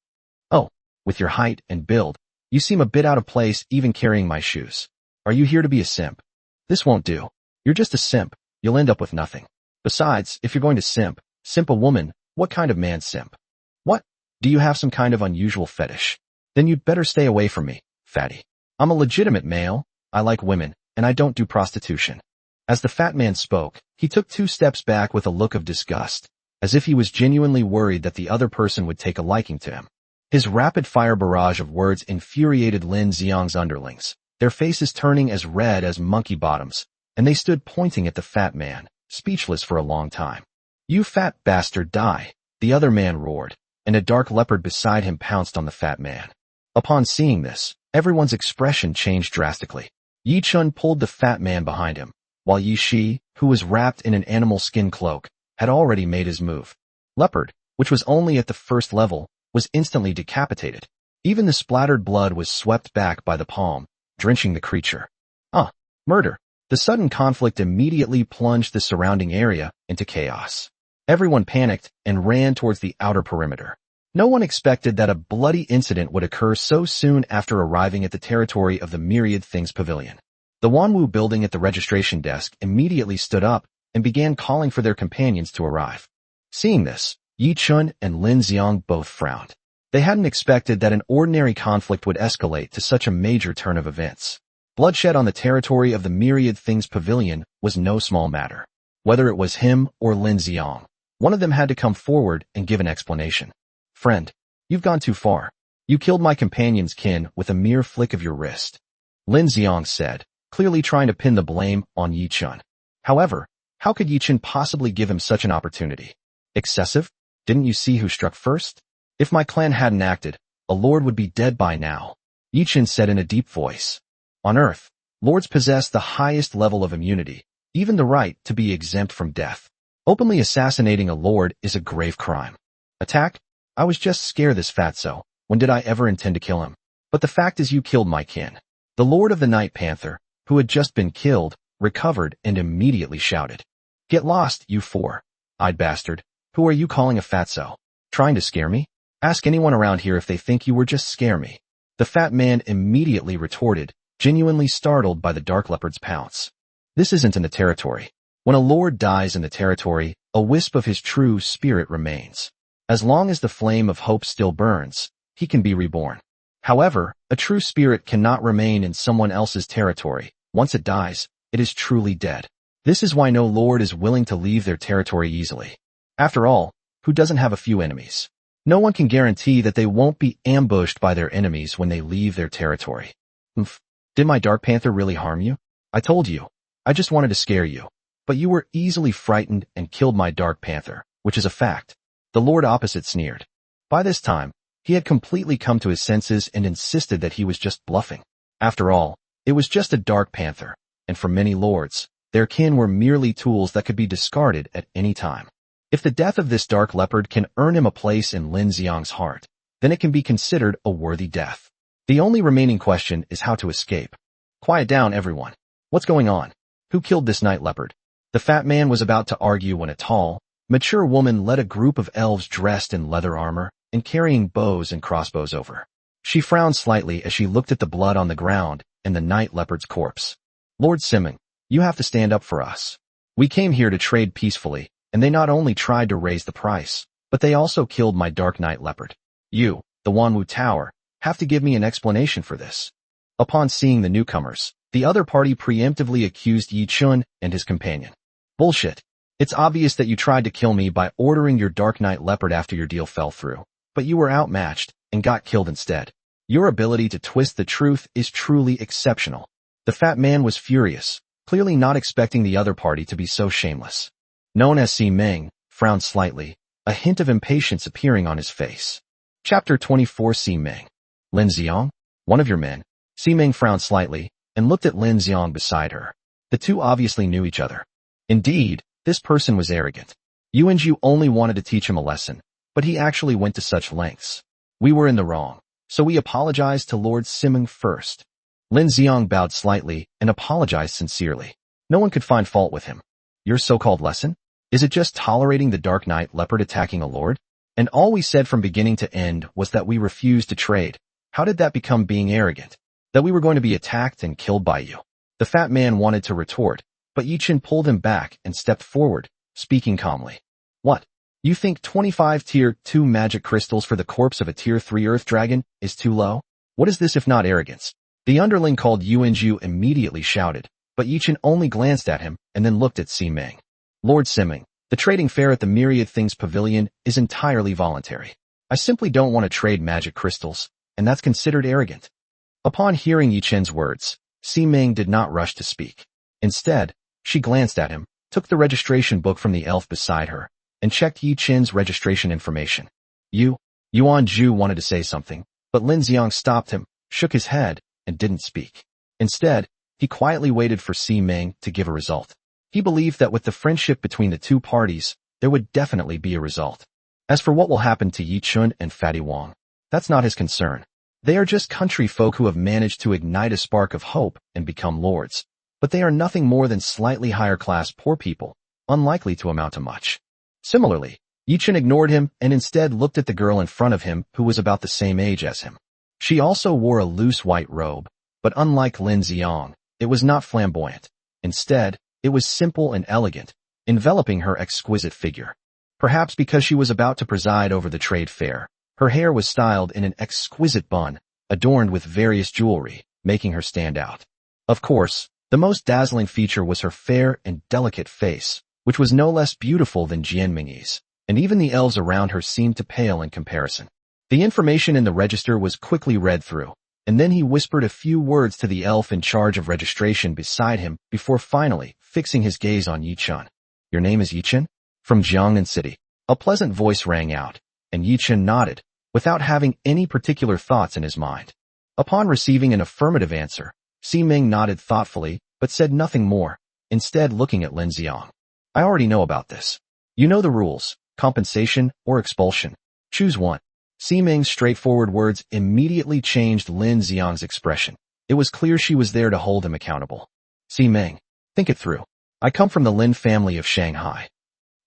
Oh, with your height and build, you seem a bit out of place even carrying my shoes. Are you here to be a simp? This won't do. You're just a simp. You'll end up with nothing. Besides, if you're going to simp a woman, what kind of man simp? What? Do you have some kind of unusual fetish? Then you'd better stay away from me, fatty. I'm a legitimate male, I like women, and I don't do prostitution. As the fat man spoke, he took 2 steps back with a look of disgust, as if he was genuinely worried that the other person would take a liking to him. His rapid-fire barrage of words infuriated Lin Xiang's underlings, their faces turning as red as monkey bottoms, and they stood pointing at the fat man, speechless for a long time. You fat bastard, die, the other man roared, and a dark leopard beside him pounced on the fat man. Upon seeing this, everyone's expression changed drastically. Yi Chun pulled the fat man behind him, while Yi Shi, who was wrapped in an animal skin cloak, had already made his move. Leopard, which was only at the first level, was instantly decapitated. Even the splattered blood was swept back by the palm, drenching the creature. Murder. The sudden conflict immediately plunged the surrounding area into chaos. Everyone panicked and ran towards the outer perimeter. No one expected that a bloody incident would occur so soon after arriving at the territory of the Myriad Things Pavilion. The Wanwu building at the registration desk immediately stood up and began calling for their companions to arrive. Seeing this, Yi Chun and Lin Xiang both frowned. They hadn't expected that an ordinary conflict would escalate to such a major turn of events. Bloodshed on the territory of the Myriad Things Pavilion was no small matter. Whether it was him or Lin Xiang, one of them had to come forward and give an explanation. Friend, you've gone too far. You killed my companion's kin with a mere flick of your wrist, Lin Xiang said, clearly trying to pin the blame on Yi Chun. However, how could Yi Chun possibly give him such an opportunity? Excessive? Didn't you see who struck first? If my clan hadn't acted, a lord would be dead by now, Yi Chun said in a deep voice. On Earth, lords possess the highest level of immunity, even the right to be exempt from death. Openly assassinating a lord is a grave crime. Attack? I was just scared this fatso. When did I ever intend to kill him? But the fact is you killed my kin. The Lord of the Night Panther, who had just been killed, recovered and immediately shouted. Get lost, you four-eyed bastard. Who are you calling a fatso? Trying to scare me? Ask anyone around here if they think you were just scare me. The fat man immediately retorted, genuinely startled by the dark leopard's pounce. This isn't in the territory. When a lord dies in the territory, a wisp of his true spirit remains. As long as the flame of hope still burns, he can be reborn. However, a true spirit cannot remain in someone else's territory. Once it dies, it is truly dead. This is why no lord is willing to leave their territory easily. After all, who doesn't have a few enemies? No one can guarantee that they won't be ambushed by their enemies when they leave their territory. Did my Dark Panther really harm you? I told you. I just wanted to scare you. But you were easily frightened and killed my Dark Panther, which is a fact. The lord opposite sneered. By this time, he had completely come to his senses and insisted that he was just bluffing. After all, it was just a Dark Panther, and for many lords, their kin were merely tools that could be discarded at any time. If the death of this dark leopard can earn him a place in Lin Xiang's heart, then it can be considered a worthy death. The only remaining question is how to escape. Quiet down, everyone. What's going on? Who killed this night leopard? The fat man was about to argue when a tall, mature woman led a group of elves dressed in leather armor and carrying bows and crossbows over. She frowned slightly as she looked at the blood on the ground and the night leopard's corpse. Lord Simon, you have to stand up for us. We came here to trade peacefully, and they not only tried to raise the price, but they also killed my dark night leopard. You, the Wanwu Tower, have to give me an explanation for this. Upon seeing the newcomers, the other party preemptively accused Yi Chun and his companion. Bullshit. It's obvious that you tried to kill me by ordering your dark night leopard after your deal fell through, but you were outmatched and got killed instead. Your ability to twist the truth is truly exceptional. The fat man was furious, clearly not expecting the other party to be so shameless. known as Si Meng, frowned slightly, a hint of impatience appearing on his face. Chapter 24. Si Meng. Lin Xiang? One of your men. Si Meng frowned slightly and looked at Lin Xiang beside her. The two obviously knew each other. Indeed, this person was arrogant. Yuanju only wanted to teach him a lesson, but he actually went to such lengths. We were in the wrong, so we apologized to Lord Simeng first. Lin Xiang bowed slightly and apologized sincerely. No one could find fault with him. Your so-called lesson? Is it just tolerating the Dark Knight leopard attacking a lord? And all we said from beginning to end was that we refused to trade. How did that become being arrogant? That we were going to be attacked and killed by you? The fat man wanted to retort, but Yichen pulled him back and stepped forward, speaking calmly. What? You think 25 tier 2 magic crystals for the corpse of a tier 3 earth dragon is too low? What is this if not arrogance? The underling called Yuanju immediately shouted, but Yichen only glanced at him and then looked at Si Meng. Lord Simeng, the trading fair at the Myriad Things Pavilion is entirely voluntary. I simply don't want to trade magic crystals, and that's considered arrogant. Upon hearing Yichen's words, Si Meng did not rush to speak. Instead, she glanced at him, took the registration book from the elf beside her, and checked Yichen's registration information. Yuanju wanted to say something, but Lin Xiang stopped him, shook his head, and didn't speak. Instead, he quietly waited for Si Meng to give a result. He believed that with the friendship between the two parties, there would definitely be a result. As for what will happen to Yichun and Fatty Wang, that's not his concern. They are just country folk who have managed to ignite a spark of hope and become lords. But they are nothing more than slightly higher class poor people, unlikely to amount to much. Similarly, Yichun ignored him and instead looked at the girl in front of him who was about the same age as him. She also wore a loose white robe, but unlike Lin Xiang, it was not flamboyant. Instead, it was simple and elegant, enveloping her exquisite figure. Perhaps because she was about to preside over the trade fair, her hair was styled in an exquisite bun, adorned with various jewelry, making her stand out. Of course, the most dazzling feature was her fair and delicate face, which was no less beautiful than Jianming's, and even the elves around her seemed to pale in comparison. The information in the register was quickly read through, and then he whispered a few words to the elf in charge of registration beside him before finally fixing his gaze on Yichun. Your name is Yichun? From Jiangnan City. A pleasant voice rang out, and Yichun nodded, without having any particular thoughts in his mind. Upon receiving an affirmative answer, Si Meng nodded thoughtfully, but said nothing more, instead looking at Lin Xiang. I already know about this. You know the rules, compensation or expulsion. Choose one. Si Meng's straightforward words immediately changed Lin Xiang's expression. It was clear she was there to hold him accountable. Si Meng, think it through. I come from the Lin family of Shanghai.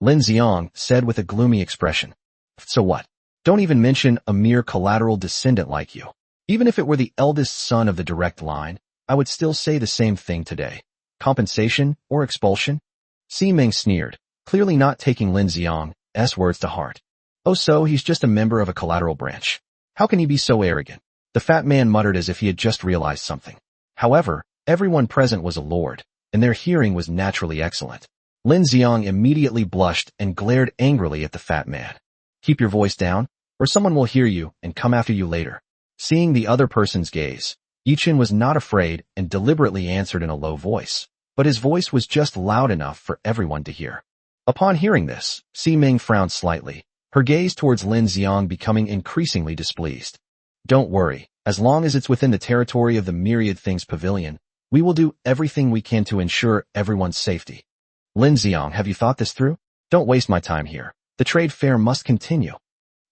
Lin Xiang said with a gloomy expression. So what? Don't even mention a mere collateral descendant like you. Even if it were the eldest son of the direct line, I would still say the same thing today. Compensation or expulsion? Si Meng sneered, clearly not taking Lin Xiang's words to heart. Oh, so he's just a member of a collateral branch. How can he be so arrogant? The fat man muttered as if he had just realized something. However, everyone present was a lord, and their hearing was naturally excellent. Lin Xiang immediately blushed and glared angrily at the fat man. Keep your voice down, or someone will hear you and come after you later. Seeing the other person's gaze, Yichun was not afraid and deliberately answered in a low voice, but his voice was just loud enough for everyone to hear. Upon hearing this, Si Meng frowned slightly, her gaze towards Lin Xiang becoming increasingly displeased. Don't worry, as long as it's within the territory of the Myriad Things Pavilion, we will do everything we can to ensure everyone's safety. Lin Xiang, have you thought this through? Don't waste my time here. The trade fair must continue.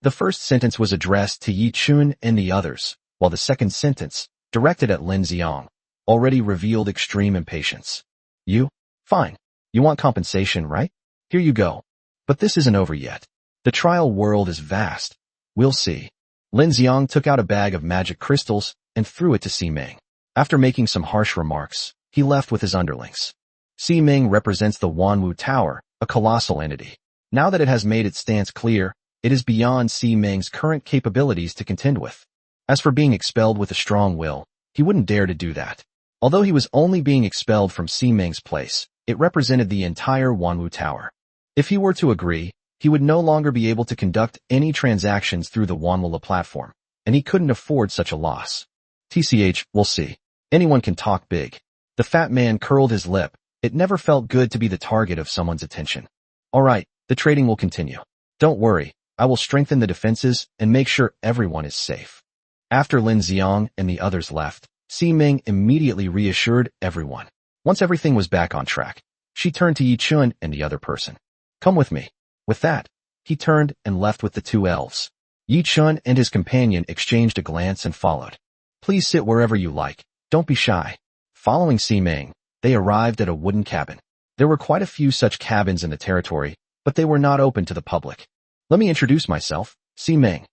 The first sentence was addressed to Yichun and the others, while the second sentence, directed at Lin Xiang, already revealed extreme impatience. You? Fine. You want compensation, right? Here you go. But this isn't over yet. The trial world is vast. We'll see. Lin Xiang took out a bag of magic crystals and threw it to Si Meng. After making some harsh remarks, he left with his underlings. Si Meng represents the Wanwu Tower, a colossal entity. Now that it has made its stance clear, it is beyond Si Meng's current capabilities to contend with. As for being expelled with a strong will, he wouldn't dare to do that. Although he was only being expelled from Si Meng's place, it represented the entire Wanwu Tower. If he were to agree, he would no longer be able to conduct any transactions through the Wanwula platform, and he couldn't afford such a loss. TCH, we'll see. Anyone can talk big. The fat man curled his lip. It never felt good to be the target of someone's attention. Alright, the trading will continue. Don't worry, I will strengthen the defenses and make sure everyone is safe. After Lin Xiang and the others left, Si-Ming immediately reassured everyone. Once everything was back on track, she turned to Yi Chun and the other person. Come with me. With that, he turned and left with the two elves. Yi Chun and his companion exchanged a glance and followed. Please sit wherever you like. Don't be shy. Following Si-Ming, they arrived at a wooden cabin. There were quite a few such cabins in the territory, but they were not open to the public. Let me introduce myself, Si-Ming.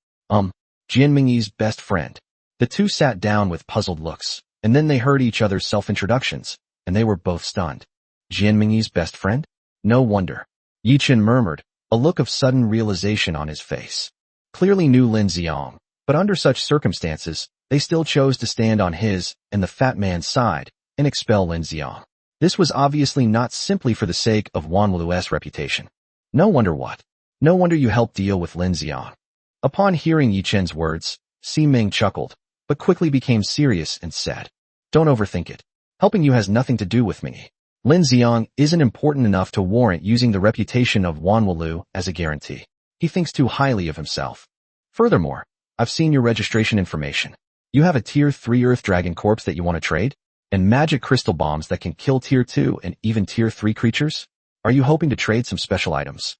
Jianmingyi's best friend. The two sat down with puzzled looks, and then they heard each other's self-introductions, and they were both stunned. Jianmingyi's best friend? No wonder. Yi Chun murmured, a look of sudden realization on his face. Clearly knew Lin Xiang, but under such circumstances, they still chose to stand on his and the fat man's side and expel Lin Xiang. This was obviously not simply for the sake of Wanlu's reputation. No wonder what. No wonder you helped deal with Lin Xiang. Upon hearing Yi Chun's words, Si-Ming chuckled, but quickly became serious and said, Don't overthink it. Helping you has nothing to do with me. Lin Xiang isn't important enough to warrant using the reputation of Wanlu as a guarantee. He thinks too highly of himself. Furthermore, I've seen your registration information. You have a Tier 3 Earth Dragon corpse that you want to trade? And magic crystal bombs that can kill Tier 2 and even Tier 3 creatures? Are you hoping to trade some special items?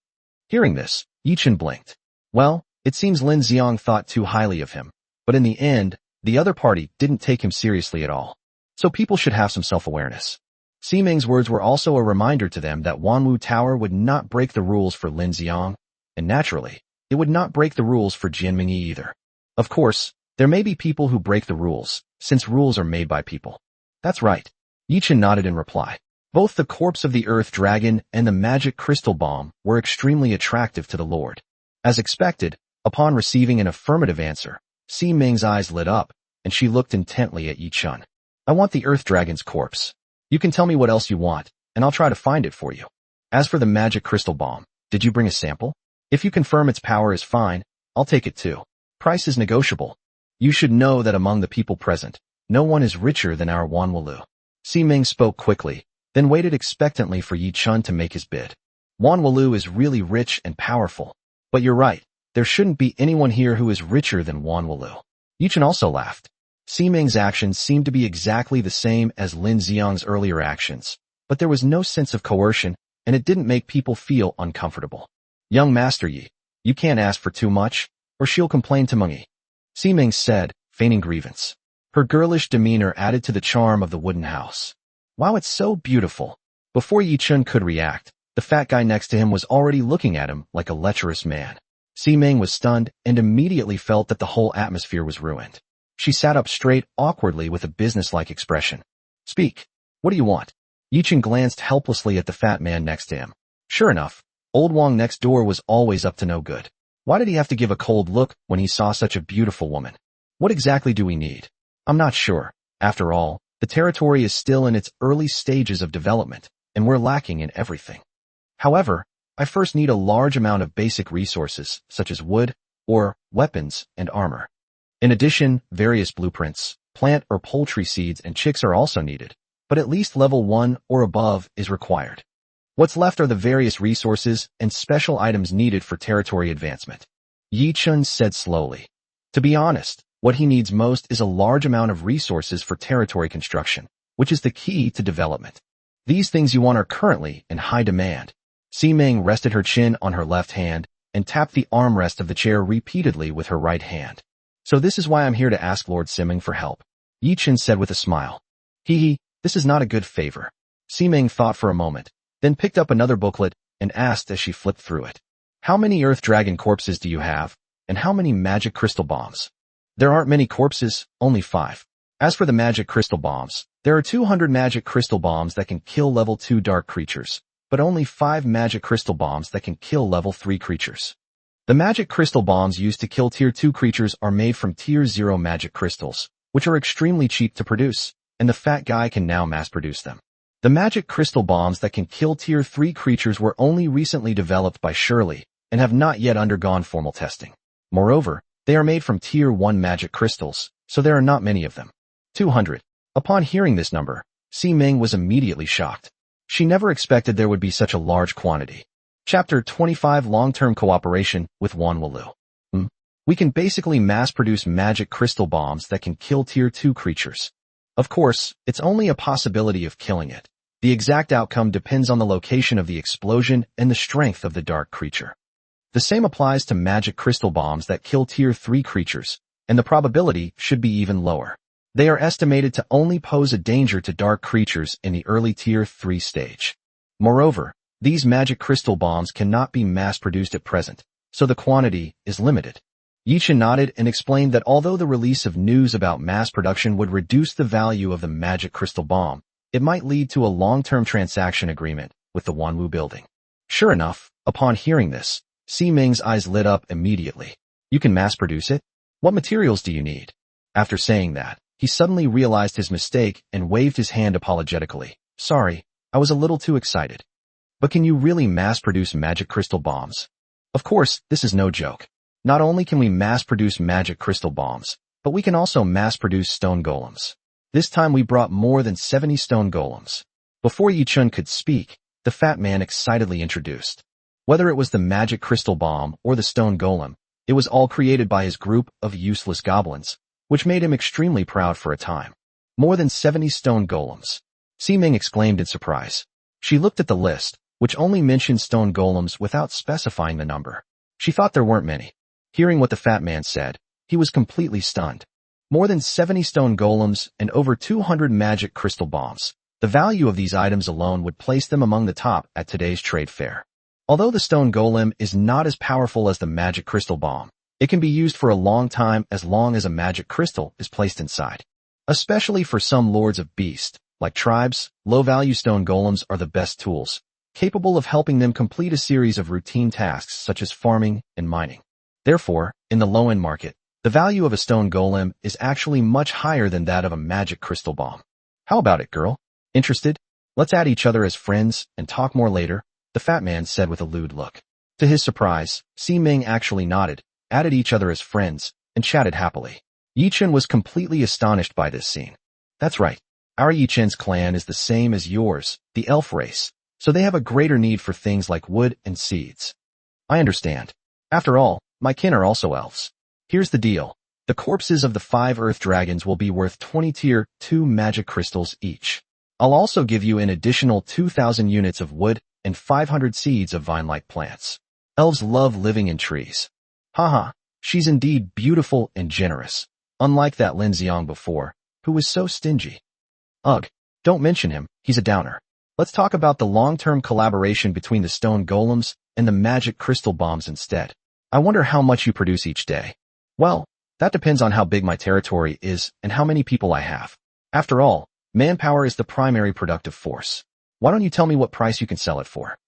Hearing this, Yi Chun blinked. Well, it seems Lin Xiang thought too highly of him, but in the end, the other party didn't take him seriously at all. So people should have some self-awareness. Si-Ming's words were also a reminder to them that Wanwu Tower would not break the rules for Lin Xiang, and naturally, it would not break the rules for Jianmingyi either. Of course, there may be people who break the rules, since rules are made by people. That's right. Yi Chun nodded in reply. Both the corpse of the Earth Dragon and the magic crystal bomb were extremely attractive to the Lord. As expected, upon receiving an affirmative answer, Si-Ming's eyes lit up, and she looked intently at Yi Chun. I want the Earth Dragon's corpse. You can tell me what else you want, and I'll try to find it for you. As for the magic crystal bomb, did you bring a sample? If you confirm its power is fine, I'll take it too. Price is negotiable. You should know that among the people present, no one is richer than our Wanlu. Si-Ming spoke quickly, then waited expectantly for Yi Chun to make his bid. Wanlu is really rich and powerful. But you're right, there shouldn't be anyone here who is richer than Wanlu. Yi Chun also laughed. Si-Ming's actions seemed to be exactly the same as Lin Xiang's earlier actions, but there was no sense of coercion, and it didn't make people feel uncomfortable. Young Master Yi, you can't ask for too much, or she'll complain to Mengyi. Si-Ming said, feigning grievance. Her girlish demeanor added to the charm of the wooden house. Wow, it's so beautiful. Before Yi Chun could react, the fat guy next to him was already looking at him like a lecherous man. Si-Ming was stunned and immediately felt that the whole atmosphere was ruined. She sat up straight awkwardly with a businesslike expression. Speak. What do you want? Yi Chun glanced helplessly at the fat man next to him. Sure enough, old Wang next door was always up to no good. Why did he have to give a cold look when he saw such a beautiful woman? What exactly do we need? I'm not sure. After all, the territory is still in its early stages of development, and we're lacking in everything. However, I first need a large amount of basic resources, such as wood, ore, weapons, and armor. In addition, various blueprints, plant or poultry seeds and chicks are also needed, but at least level 1 or above is required. What's left are the various resources and special items needed for territory advancement. Yi Chun said slowly. To be honest, what he needs most is a large amount of resources for territory construction, which is the key to development. These things you want are currently in high demand. Si-Ming rested her chin on her left hand and tapped the armrest of the chair repeatedly with her right hand. So this is why I'm here to ask Lord Si-Ming for help, Yi Chun said with a smile. This is not a good favor. Si-Ming thought for a moment, then picked up another booklet and asked as she flipped through it. How many Earth Dragon corpses do you have, and how many magic crystal bombs? There aren't many corpses, only 5. As for the magic crystal bombs, there are 200 magic crystal bombs that can kill level 2 dark creatures, but only 5 magic crystal bombs that can kill level 3 creatures. The magic crystal bombs used to kill Tier 2 creatures are made from Tier 0 magic crystals, which are extremely cheap to produce, and the fat guy can now mass-produce them. The magic crystal bombs that can kill Tier 3 creatures were only recently developed by Shirley, and have not yet undergone formal testing. Moreover, they are made from Tier 1 magic crystals, so there are not many of them. 200. Upon hearing this number, Si-Ming was immediately shocked. She never expected there would be such a large quantity. Chapter 25 Long-Term Cooperation with Wanwalu. We can basically mass-produce magic crystal bombs that can kill Tier 2 creatures. Of course, it's only a possibility of killing it. The exact outcome depends on the location of the explosion and the strength of the dark creature. The same applies to magic crystal bombs that kill Tier 3 creatures, and the probability should be even lower. They are estimated to only pose a danger to dark creatures in the early Tier 3 stage. Moreover, these magic crystal bombs cannot be mass-produced at present, so the quantity is limited. Yichin nodded and explained that although the release of news about mass production would reduce the value of the magic crystal bomb, it might lead to a long-term transaction agreement with the Wanwu building. Sure enough, upon hearing this, Si-Ming's eyes lit up immediately. You can mass-produce it? What materials do you need? After saying that, he suddenly realized his mistake and waved his hand apologetically. Sorry, I was a little too excited. But can you really mass-produce magic crystal bombs? Of course, this is no joke. Not only can we mass-produce magic crystal bombs, but we can also mass-produce stone golems. This time we brought more than 70 stone golems. Before Yichun could speak, the fat man excitedly introduced. Whether it was the magic crystal bomb or the stone golem, it was all created by his group of useless goblins, which made him extremely proud for a time. More than 70 stone golems. Si-Ming exclaimed in surprise. She looked at the list, which only mentioned stone golems without specifying the number. She thought there weren't many. Hearing what the fat man said, he was completely stunned. More than 70 stone golems and over 200 magic crystal bombs. The value of these items alone would place them among the top at today's trade fair. Although the stone golem is not as powerful as the magic crystal bomb, it can be used for a long time as long as a magic crystal is placed inside. Especially for some lords of beast, like tribes, low-value stone golems are the best tools, capable of helping them complete a series of routine tasks such as farming and mining. Therefore, in the low-end market, the value of a stone golem is actually much higher than that of a magic crystal bomb. How about it, girl? Interested? Let's add each other as friends and talk more later, the fat man said with a lewd look. To his surprise, Si-Ming actually nodded, added each other as friends, and chatted happily. Yichun was completely astonished by this scene. That's right. Our Yichen's clan is the same as yours, the elf race, so they have a greater need for things like wood and seeds. I understand. After all, my kin are also elves. Here's the deal. The corpses of the 5 earth dragons will be worth 20 tier 2 magic crystals each. I'll also give you an additional 2,000 units of wood and 500 seeds of vine-like plants. Elves love living in trees. Haha, she's indeed beautiful and generous, unlike that Lin Xiang before, who was so stingy. Ugh, don't mention him, he's a downer. Let's talk about the long-term collaboration between the stone golems and the magic crystal bombs instead. I wonder how much you produce each day. Well, that depends on how big my territory is and how many people I have. After all, manpower is the primary productive force. Why don't you tell me what price you can sell it for?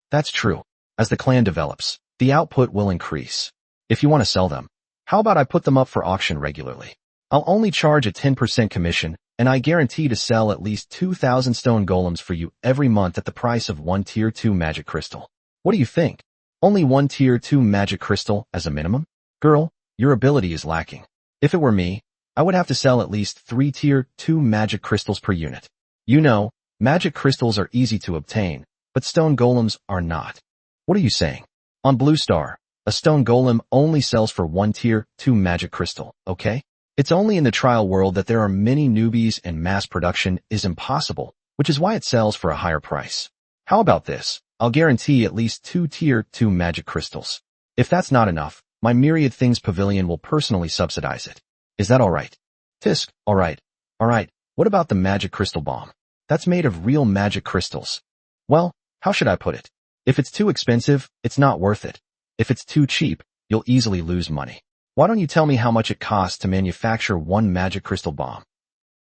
That's true. As the clan develops, the output will increase. If you want to sell them, how about I put them up for auction regularly? I'll only charge a 10% commission, and I guarantee to sell at least 2,000 stone golems for you every month at the price of 1 tier 2 magic crystal. What do you think? Only 1 tier 2 magic crystal as a minimum? Girl, your ability is lacking. If it were me, I would have to sell at least 3 tier 2 magic crystals per unit. You know, magic crystals are easy to obtain, but stone golems are not. What are you saying? On Blue Star, a stone golem only sells for 1 tier 2 magic crystal, okay? It's only in the trial world that there are many newbies and mass production is impossible, which is why it sells for a higher price. How about this? I'll guarantee at least 2 tier 2 magic crystals. If that's not enough, my Myriad Things Pavilion will personally subsidize it. Is that alright? Tisk, alright. Alright, what about the magic crystal bomb? That's made of real magic crystals. Well, how should I put it? If it's too expensive, it's not worth it. If it's too cheap, you'll easily lose money. Why don't you tell me how much it costs to manufacture 1 magic crystal bomb?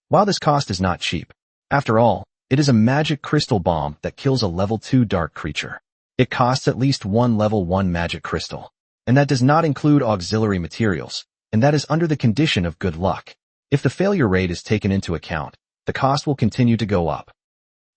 While this cost is not cheap, after all, it is a magic crystal bomb that kills a level 2 dark creature. It costs at least 1 level 1 magic crystal. And that does not include auxiliary materials, and that is under the condition of good luck. If the failure rate is taken into account, the cost will continue to go up.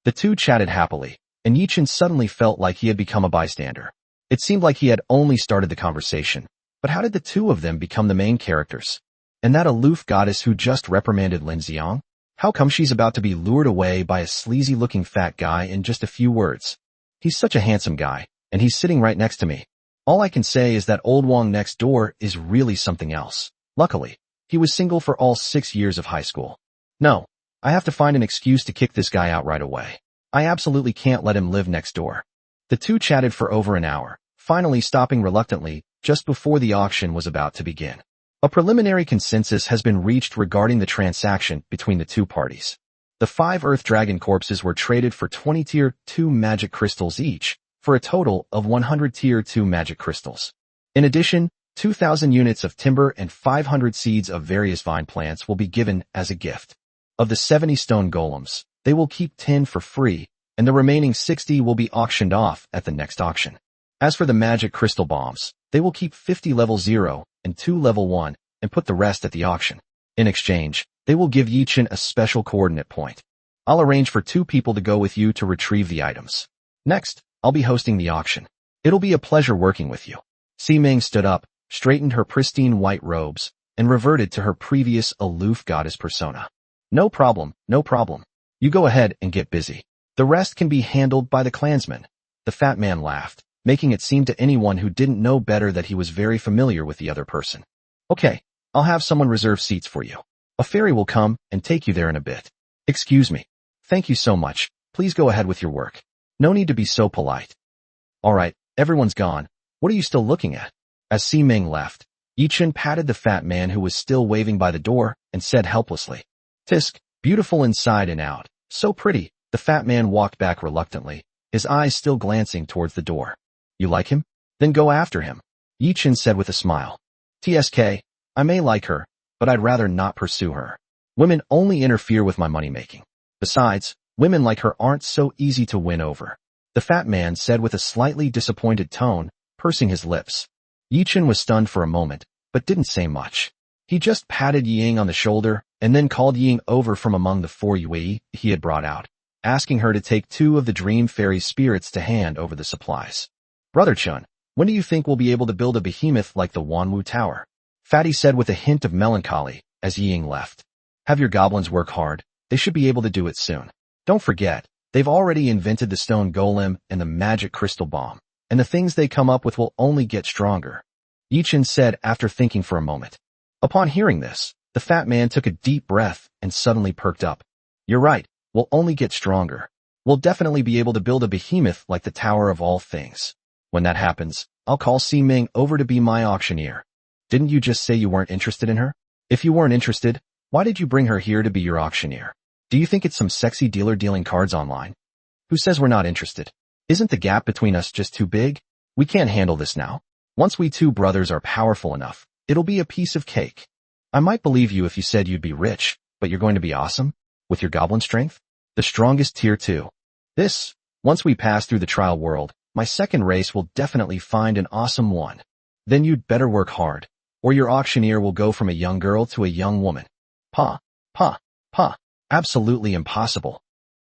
The two chatted happily, and Yichin suddenly felt like he had become a bystander. It seemed like he had only started the conversation, but how did the two of them become the main characters? And that aloof goddess who just reprimanded Lin Xiang? How come she's about to be lured away by a sleazy-looking fat guy in just a few words? He's such a handsome guy, and he's sitting right next to me. All I can say is that old Wong next door is really something else. Luckily, he was single for all 6 years of high school. No, I have to find an excuse to kick this guy out right away. I absolutely can't let him live next door. The two chatted for over an hour, finally stopping reluctantly just before the auction was about to begin. A preliminary consensus has been reached regarding the transaction between the two parties. The 5 Earth Dragon corpses were traded for 20 Tier 2 magic crystals each, for a total of 100 Tier 2 magic crystals. In addition, 2,000 units of timber and 500 seeds of various vine plants will be given as a gift. Of the 70 stone golems, they will keep 10 for free, and the remaining 60 will be auctioned off at the next auction. As for the magic crystal bombs, they will keep 50 level 0 and 2 level 1 and put the rest at the auction. In exchange, they will give Yichin a special coordinate point. I'll arrange for 2 people to go with you to retrieve the items. Next, I'll be hosting the auction. It'll be a pleasure working with you. Siming stood up, straightened her pristine white robes, and reverted to her previous aloof goddess persona. No problem, no problem. You go ahead and get busy. The rest can be handled by the clansmen. The fat man laughed, making it seem to anyone who didn't know better that he was very familiar with the other person. Okay, I'll have someone reserve seats for you. A ferry will come and take you there in a bit. Excuse me. Thank you so much. Please go ahead with your work. No need to be so polite. All right, everyone's gone. What are you still looking at? As Siming left, Yichin patted the fat man who was still waving by the door and said helplessly, "Tisk, beautiful inside and out. So pretty." The fat man walked back reluctantly, his eyes still glancing towards the door. You like him? Then go after him, Yichin said with a smile. TSK, I may like her, but I'd rather not pursue her. Women only interfere with my money-making. Besides, women like her aren't so easy to win over, the fat man said with a slightly disappointed tone, pursing his lips. Yichin was stunned for a moment, but didn't say much. He just patted Ying on the shoulder and then called Ying over from among the 4 Yui he had brought out, asking her to take 2 of the Dream Fairy spirits to hand over the supplies. Brother Chun, when do you think we'll be able to build a behemoth like the Wanwu Tower? Fatty said with a hint of melancholy as Ying left. Have your goblins work hard. They should be able to do it soon. Don't forget, they've already invented the stone golem and the magic crystal bomb, and the things they come up with will only get stronger, Yichin said after thinking for a moment. Upon hearing this, the fat man took a deep breath and suddenly perked up. You're right, we'll only get stronger. We'll definitely be able to build a behemoth like the Tower of All Things. When that happens, I'll call Siming over to be my auctioneer. Didn't you just say you weren't interested in her? If you weren't interested, why did you bring her here to be your auctioneer? Do you think it's some sexy dealer dealing cards online? Who says we're not interested? Isn't the gap between us just too big? We can't handle this now. Once we 2 brothers are powerful enough, it'll be a piece of cake. I might believe you if you said you'd be rich, but you're going to be awesome? With your goblin strength? The strongest tier 2. Once we pass through the trial world, my second race will definitely find an awesome one. Then you'd better work hard, or your auctioneer will go from a young girl to a young woman. Pa. Absolutely impossible.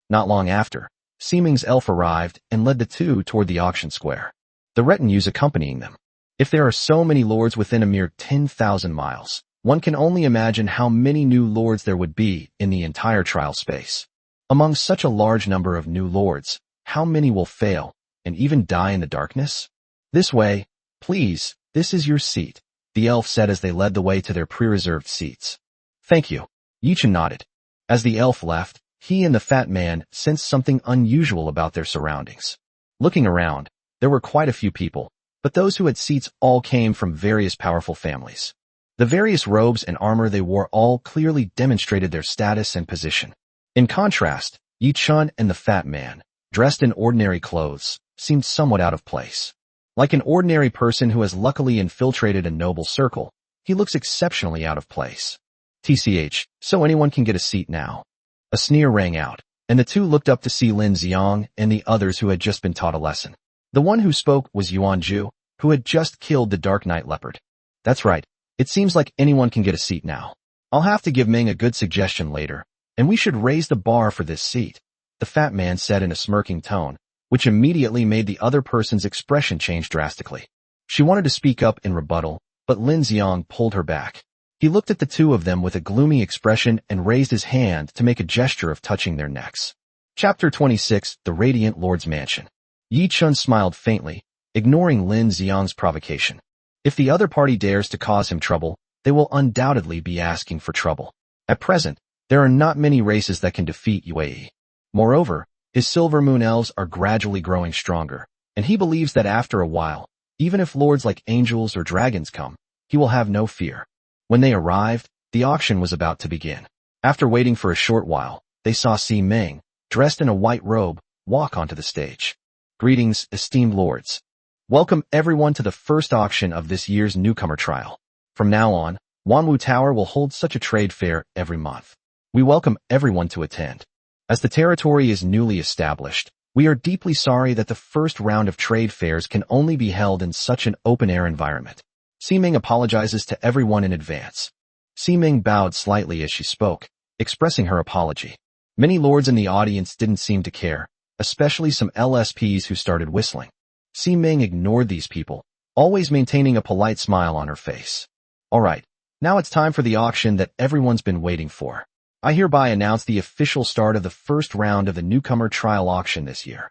Not long after, Siming's elf arrived and led the 2 toward the auction square, the retinues accompanying them. If there are so many lords within a mere 10,000 miles, one can only imagine how many new lords there would be in the entire trial space. Among such a large number of new lords, how many will fail and even die in the darkness? This way, please, this is your seat, the elf said as they led the way to their pre-reserved seats. Thank you, Yichin nodded. As the elf left, he and the fat man sensed something unusual about their surroundings. Looking around, there were quite a few people, but those who had seats all came from various powerful families. The various robes and armor they wore all clearly demonstrated their status and position. In contrast, Yichin and the fat man, dressed in ordinary clothes, seemed somewhat out of place. Like an ordinary person who has luckily infiltrated a noble circle, he looks exceptionally out of place. TCH, so anyone can get a seat now. A sneer rang out, and the 2 looked up to see Lin Xiang and the others who had just been taught a lesson. The one who spoke was Yuan Zhu, who had just killed the Dark Knight Leopard. That's right, it seems like anyone can get a seat now. I'll have to give Ming a good suggestion later, and we should raise the bar for this seat, the fat man said in a smirking tone, which immediately made the other person's expression change drastically. She wanted to speak up in rebuttal, but Lin Xiang pulled her back. He looked at the 2 of them with a gloomy expression and raised his hand to make a gesture of touching their necks. Chapter 26, The Radiant Lord's Mansion. Yi Chun smiled faintly, ignoring Lin Xiang's provocation. If the other party dares to cause him trouble, they will undoubtedly be asking for trouble. At present, there are not many races that can defeat Yue. Moreover, his Silver Moon elves are gradually growing stronger, and he believes that after a while, even if lords like angels or dragons come, he will have no fear. When they arrived, the auction was about to begin. After waiting for a short while, they saw Si Ming, dressed in a white robe, walk onto the stage. Greetings, esteemed lords. Welcome everyone to the first auction of this year's newcomer trial. From now on, Wanwu Tower will hold such a trade fair every month. We welcome everyone to attend. As the territory is newly established, we are deeply sorry that the first round of trade fairs can only be held in such an open-air environment. Si Ming apologizes to everyone in advance. Si Ming bowed slightly as she spoke, expressing her apology. Many lords in the audience didn't seem to care, especially some LSPs who started whistling. Si Ming ignored these people, always maintaining a polite smile on her face. Alright, now it's time for the auction that everyone's been waiting for. I hereby announce the official start of the first round of the newcomer trial auction this year.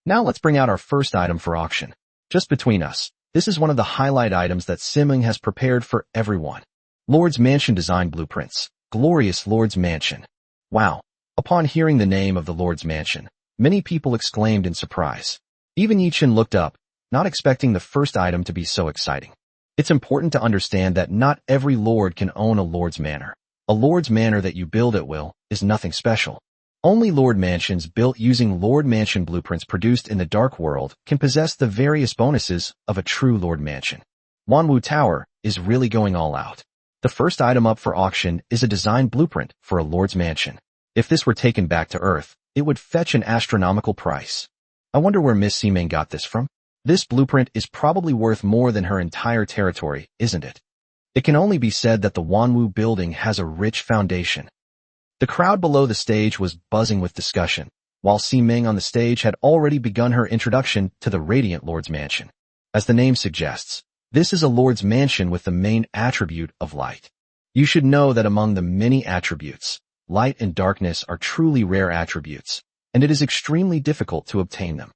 Now let's bring out our first item for auction. Just between us, this is one of the highlight items that Si Ming has prepared for everyone. Lord's Mansion Design Blueprints. Glorious Lord's Mansion. Wow. Upon hearing the name of the Lord's Mansion, many people exclaimed in surprise. Even Yi Chen looked up, not expecting the first item to be so exciting. It's important to understand that not every lord can own a lord's manor. A lord's manor that you build at will is nothing special. Only lord mansions built using lord mansion blueprints produced in the dark world can possess the various bonuses of a true lord mansion. Wanwu Tower is really going all out. The first item up for auction is a design blueprint for a lord's mansion. If this were taken back to Earth, it would fetch an astronomical price. I wonder where Miss Si Ming got this from? This blueprint is probably worth more than her entire territory, isn't it? It can only be said that the Wanwu building has a rich foundation. The crowd below the stage was buzzing with discussion, while Si Ming on the stage had already begun her introduction to the Radiant Lord's Mansion. As the name suggests, this is a Lord's Mansion with the main attribute of light. You should know that among the many attributes, light and darkness are truly rare attributes, and it is extremely difficult to obtain them.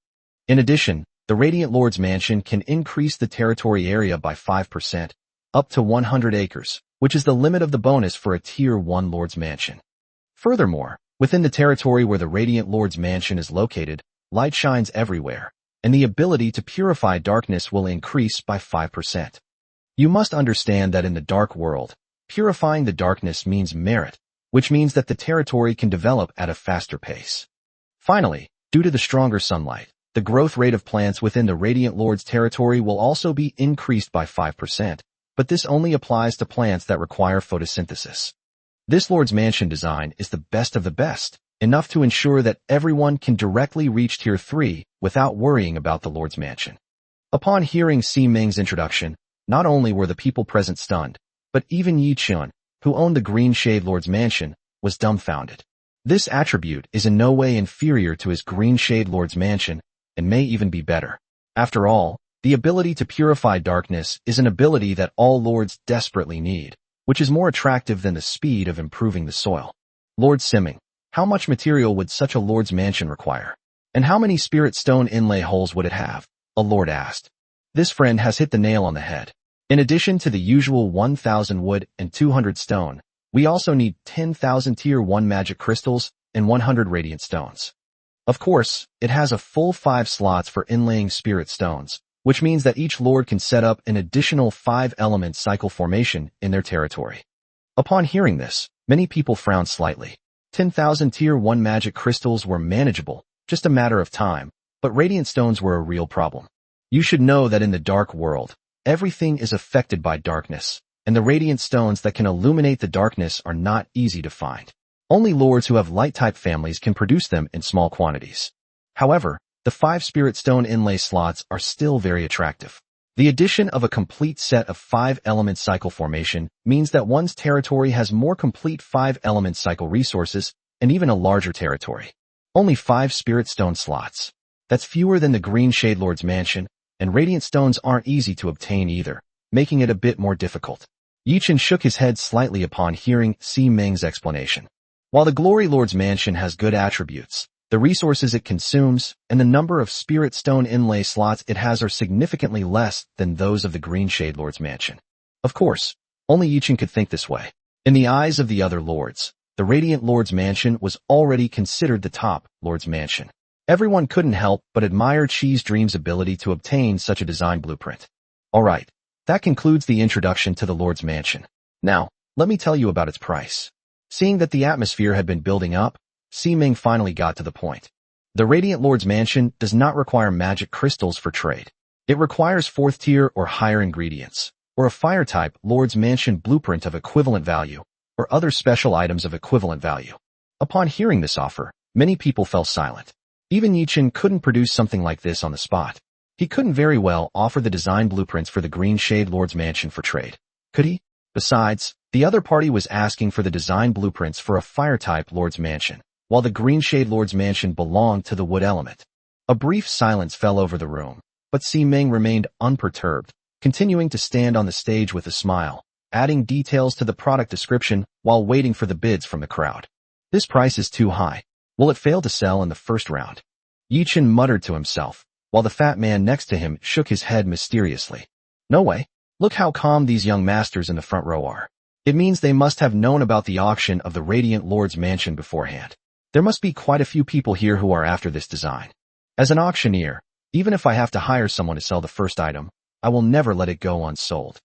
In addition, the Radiant Lord's Mansion can increase the territory area by 5%, up to 100 acres, which is the limit of the bonus for a Tier 1 Lord's Mansion. Furthermore, within the territory where the Radiant Lord's Mansion is located, light shines everywhere, and the ability to purify darkness will increase by 5%. You must understand that in the dark world, purifying the darkness means merit, which means that the territory can develop at a faster pace. Finally, due to the stronger sunlight, the growth rate of plants within the Radiant Lord's territory will also be increased by 5%, but this only applies to plants that require photosynthesis. This Lord's Mansion design is the best of the best, enough to ensure that everyone can directly reach Tier 3 without worrying about the Lord's Mansion. Upon hearing Si Ming's introduction, not only were the people present stunned, but even Yi Chun, who owned the Green Shade Lord's Mansion, was dumbfounded. This attribute is in no way inferior to his Green Shade Lord's Mansion, and may even be better. After all, the ability to purify darkness is an ability that all lords desperately need, which is more attractive than the speed of improving the soil. Lord Si Ming, how much material would such a lord's mansion require? And how many spirit stone inlay holes would it have? A lord asked. This friend has hit the nail on the head. In addition to the usual 1,000 wood and 200 stone, we also need 10,000 Tier 1 magic crystals and 100 radiant stones. Of course, it has a full 5 slots for inlaying spirit stones, which means that each lord can set up an additional 5-element cycle formation in their territory. Upon hearing this, many people frowned slightly. 10,000 Tier 1 magic crystals were manageable, just a matter of time, but radiant stones were a real problem. You should know that in the dark world, everything is affected by darkness, and the radiant stones that can illuminate the darkness are not easy to find. Only lords who have light-type families can produce them in small quantities. However, the 5 spirit stone inlay slots are still very attractive. The addition of a complete set of 5-element cycle formation means that one's territory has more complete 5-element cycle resources and even a larger territory. Only 5 spirit stone slots. That's fewer than the Green Shade Lord's Mansion, and radiant stones aren't easy to obtain either, making it a bit more difficult. Yi Chen shook his head slightly upon hearing Si Ming's explanation. While the Glory Lord's Mansion has good attributes, The resources it consumes and the number of spirit stone inlay slots it has are significantly less than those of the Green Shade Lord's mansion. Of course, only Yichin could think this way. In the eyes of the other lords, the Radiant Lord's mansion was already considered the top Lord's mansion. Everyone couldn't help but admire Chi's Dream's ability to obtain such a design blueprint. Alright, that concludes the introduction to the Lord's mansion. Now, let me tell you about its price. Seeing that the atmosphere had been building up, Si-Ming finally got to the point. The Radiant Lord's mansion does not require magic crystals for trade. It requires 4th tier or higher ingredients, or a fire-type Lord's mansion blueprint of equivalent value, or other special items of equivalent value. Upon hearing this offer, many people fell silent. Even Yichin couldn't produce something like this on the spot. He couldn't very well offer the design blueprints for the Green Shade Lord's mansion for trade. Could he? Besides, the other party was asking for the design blueprints for a fire-type Lord's mansion, while the Green Shade Lord's mansion belonged to the wood element. A brief silence fell over the room, but Si-Ming remained unperturbed, continuing to stand on the stage with a smile, adding details to the product description while waiting for the bids from the crowd. This price is too high. Will it fail to sell in the first round? Yichin muttered to himself, while the fat man next to him shook his head mysteriously. No way. Look how calm these young masters in the front row are. It means they must have known about the auction of the Radiant Lord's mansion beforehand. There must be quite a few people here who are after this design. As an auctioneer, even if I have to hire someone to sell the first item, I will never let it go unsold.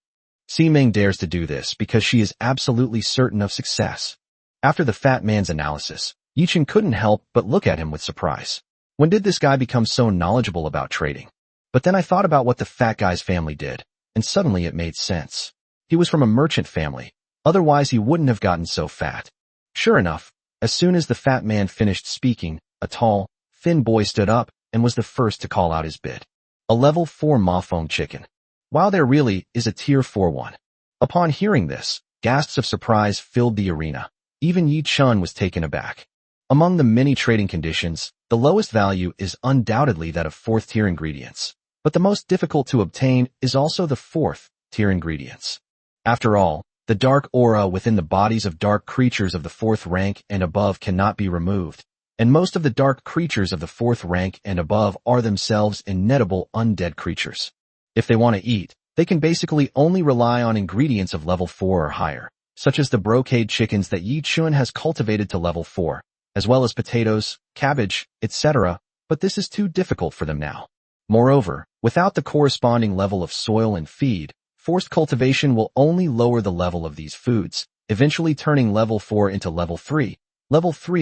Si-Ming dares to do this because she is absolutely certain of success. After the fat man's analysis, Yichin couldn't help but look at him with surprise. When did this guy become so knowledgeable about trading? But then I thought about what the fat guy's family did, and suddenly it made sense. He was from a merchant family, otherwise he wouldn't have gotten so fat. Sure enough, as soon as the fat man finished speaking, a tall, thin boy stood up and was the first to call out his bid. A level 4 Mafong chicken. Wow, there really is a tier 4 one. Upon hearing this, gasps of surprise filled the arena. Even Yi Chun was taken aback. Among the many trading conditions, the lowest value is undoubtedly that of 4th tier ingredients, but the most difficult to obtain is also the 4th tier ingredients. After all, the dark aura within the bodies of dark creatures of the 4th rank and above cannot be removed, and most of the dark creatures of the 4th rank and above are themselves ineatable undead creatures. If they want to eat, they can basically only rely on ingredients of level 4 or higher, such as the brocade chickens that Yi Chun has cultivated to level 4. As well as potatoes, cabbage, etc., but this is too difficult for them now. Moreover, without the corresponding level of soil and feed, forced cultivation will only lower the level of these foods, eventually turning level 4 into level 3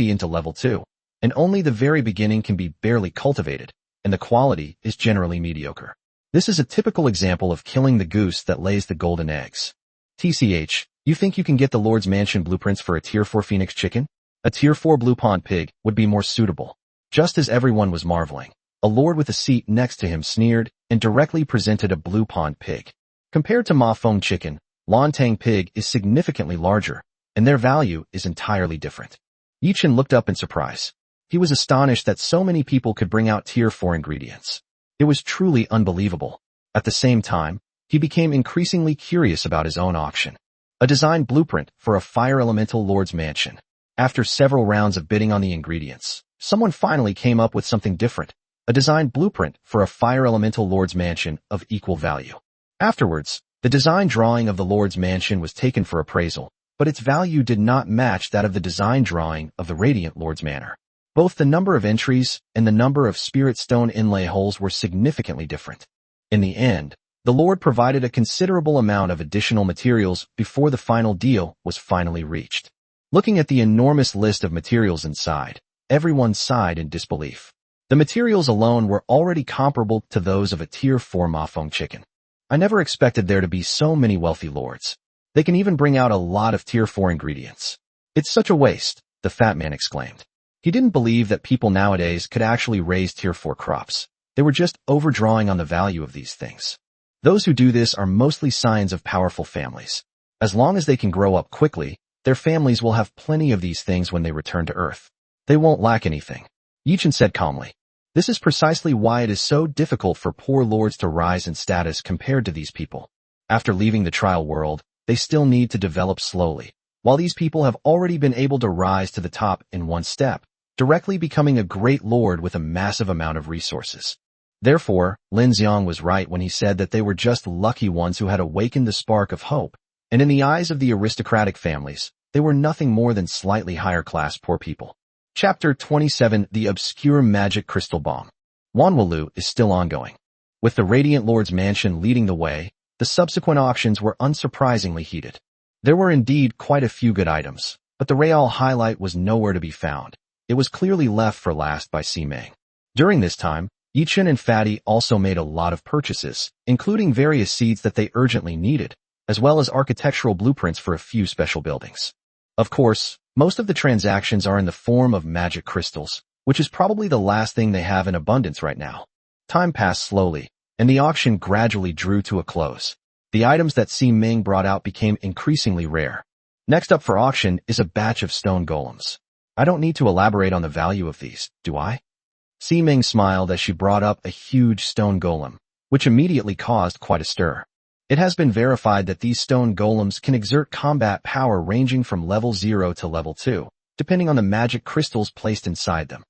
into level 2, and only the very beginning can be barely cultivated, and the quality is generally mediocre. This is a typical example of killing the goose that lays the golden eggs. TCH, you think you can get the Lord's Mansion blueprints for a tier 4 phoenix chicken? A tier 4 blue pond pig would be more suitable. Just as everyone was marveling, a lord with a seat next to him sneered and directly presented a blue pond pig. Compared to Ma Feng chicken, Lontang pig is significantly larger, and their value is entirely different. Yichin looked up in surprise. He was astonished that so many people could bring out tier 4 ingredients. It was truly unbelievable. At the same time, he became increasingly curious about his own auction. A design blueprint for a fire elemental lord's mansion. After several rounds of bidding on the ingredients, someone finally came up with something different, a design blueprint for a fire elemental lord's mansion of equal value. Afterwards, the design drawing of the lord's mansion was taken for appraisal, but its value did not match that of the design drawing of the Radiant Lord's Manor. Both the number of entries and the number of spirit stone inlay holes were significantly different. In the end, the Lord provided a considerable amount of additional materials before the final deal was finally reached. Looking at the enormous list of materials inside, everyone sighed in disbelief. The materials alone were already comparable to those of a tier 4 Mafong chicken. I never expected there to be so many wealthy lords. They can even bring out a lot of tier 4 ingredients. It's such a waste, the fat man exclaimed. He didn't believe that people nowadays could actually raise tier 4 crops. They were just overdrawing on the value of these things. Those who do this are mostly scions of powerful families. As long as they can grow up quickly, their families will have plenty of these things when they return to Earth. They won't lack anything. Yichin said calmly. This is precisely why it is so difficult for poor lords to rise in status compared to these people. After leaving the trial world, they still need to develop slowly. While these people have already been able to rise to the top in one step, directly becoming a great lord with a massive amount of resources. Therefore, Lin Xiang was right when he said that they were just lucky ones who had awakened the spark of hope, and in the eyes of the aristocratic families, they were nothing more than slightly higher-class poor people. Chapter 27: The Obscure Magic Crystal Bomb. Wanwalu is still ongoing. With the Radiant Lord's mansion leading the way, the subsequent auctions were unsurprisingly heated. There were indeed quite a few good items, but the Real highlight was nowhere to be found. It was clearly left for last by Ximeng. During this time, Yichun and Fatty also made a lot of purchases, including various seeds that they urgently needed, as well as architectural blueprints for a few special buildings. Of course, most of the transactions are in the form of magic crystals, which is probably the last thing they have in abundance right now. Time passed slowly, and the auction gradually drew to a close. The items that Ximeng brought out became increasingly rare. Next up for auction is a batch of stone golems. I don't need to elaborate on the value of these, do I? Ximeng smiled as she brought up a huge stone golem, which immediately caused quite a stir. It has been verified that these stone golems can exert combat power ranging from level 0 to level 2, depending on the magic crystals placed inside them.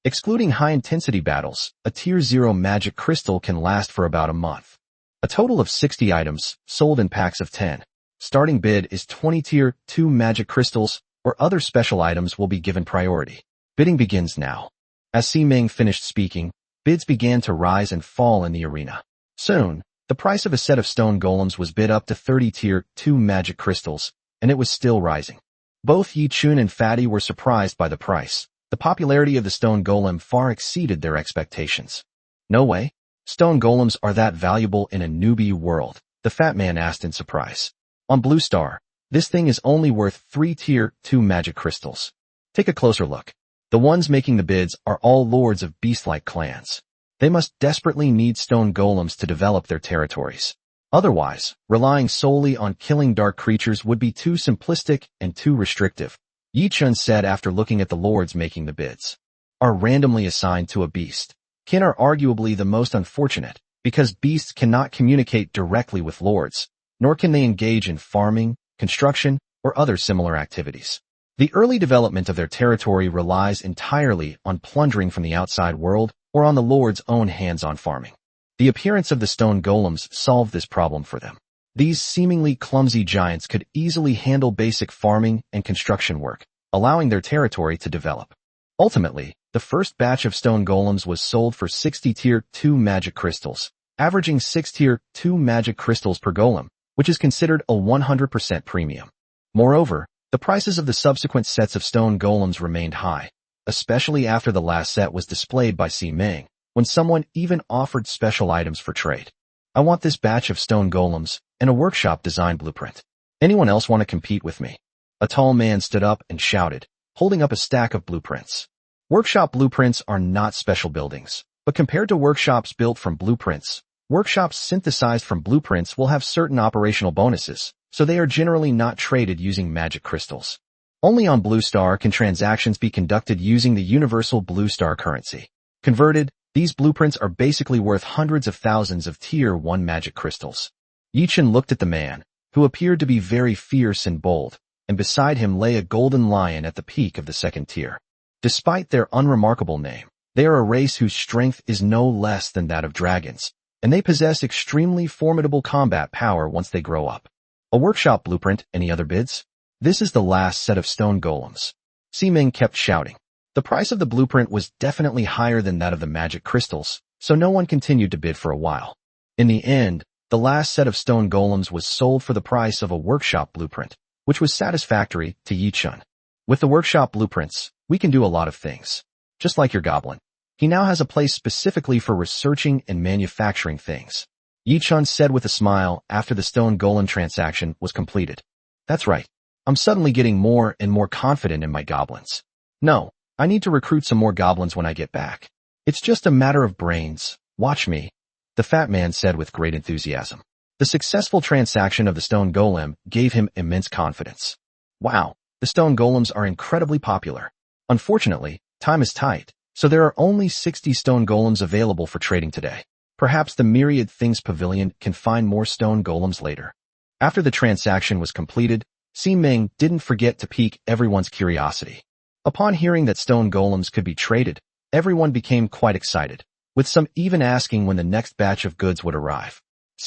Excluding high-intensity battles, a Tier 0 magic crystal can last for about a month. A total of 60 items, sold in packs of 10. Starting bid is 20 Tier 2 magic crystals, or other special items will be given priority. Bidding begins now. As Ximeng finished speaking, bids began to rise and fall in the arena. Soon, the price of a set of stone golems was bid up to 30 Tier 2 magic crystals, and it was still rising. Both Yichun and Fatty were surprised by the price. The popularity of the stone golem far exceeded their expectations. No way? Stone golems are that valuable in a newbie world? The fat man asked in surprise. On Blue Star, this thing is only worth 3 Tier 2 magic crystals. Take a closer look. The ones making the bids are all lords of beast-like clans. They must desperately need stone golems to develop their territories. Otherwise, relying solely on killing dark creatures would be too simplistic and too restrictive, Yichun said after looking at the lords making the bids. Are randomly assigned to a beast. Kin are arguably the most unfortunate, because beasts cannot communicate directly with lords, nor can they engage in farming, construction, or other similar activities. The early development of their territory relies entirely on plundering from the outside world or on the lord's own hands-on farming. The appearance of the stone golems solved this problem for them. These seemingly clumsy giants could easily handle basic farming and construction work, allowing their territory to develop. Ultimately, the first batch of stone golems was sold for 60 Tier 2 magic crystals, averaging 6 Tier 2 magic crystals per golem, which is considered a 100% premium. Moreover, the prices of the subsequent sets of stone golems remained high, especially after the last set was displayed by Ximeng, when someone even offered special items for trade. I want this batch of stone golems and a workshop design blueprint. Anyone else want to compete with me? A tall man stood up and shouted, holding up a stack of blueprints. Workshop blueprints are not special buildings, but compared to workshops built from blueprints, workshops synthesized from blueprints will have certain operational bonuses, so they are generally not traded using magic crystals. Only on Blue Star can transactions be conducted using the universal Blue Star currency. Converted, these blueprints are basically worth hundreds of thousands of Tier 1 magic crystals. Yichun looked at the man, who appeared to be very fierce and bold, and beside him lay a golden lion at the peak of the second tier. Despite their unremarkable name, they are a race whose strength is no less than that of dragons, and they possess extremely formidable combat power once they grow up. A workshop blueprint, any other bids? This is the last set of stone golems. Ximeng kept shouting. The price of the blueprint was definitely higher than that of the magic crystals, so no one continued to bid for a while. In the end, the last set of stone golems was sold for the price of a workshop blueprint, which was satisfactory to Yichun. With the workshop blueprints, we can do a lot of things. Just like your goblin. He now has a place specifically for researching and manufacturing things. Yichun said with a smile after the stone golem transaction was completed. That's right. I'm suddenly getting more and more confident in my goblins. No, I need to recruit some more goblins when I get back. It's just a matter of brains. Watch me, the fat man said with great enthusiasm. The successful transaction of the stone golem gave him immense confidence. Wow, the stone golems are incredibly popular. Unfortunately, time is tight, so there are only 60 stone golems available for trading today. Perhaps the Myriad Things Pavilion can find more stone golems later. After the transaction was completed, Ximeng didn't forget to pique everyone's curiosity. Upon hearing that stone golems could be traded, everyone became quite excited, with some even asking when the next batch of goods would arrive.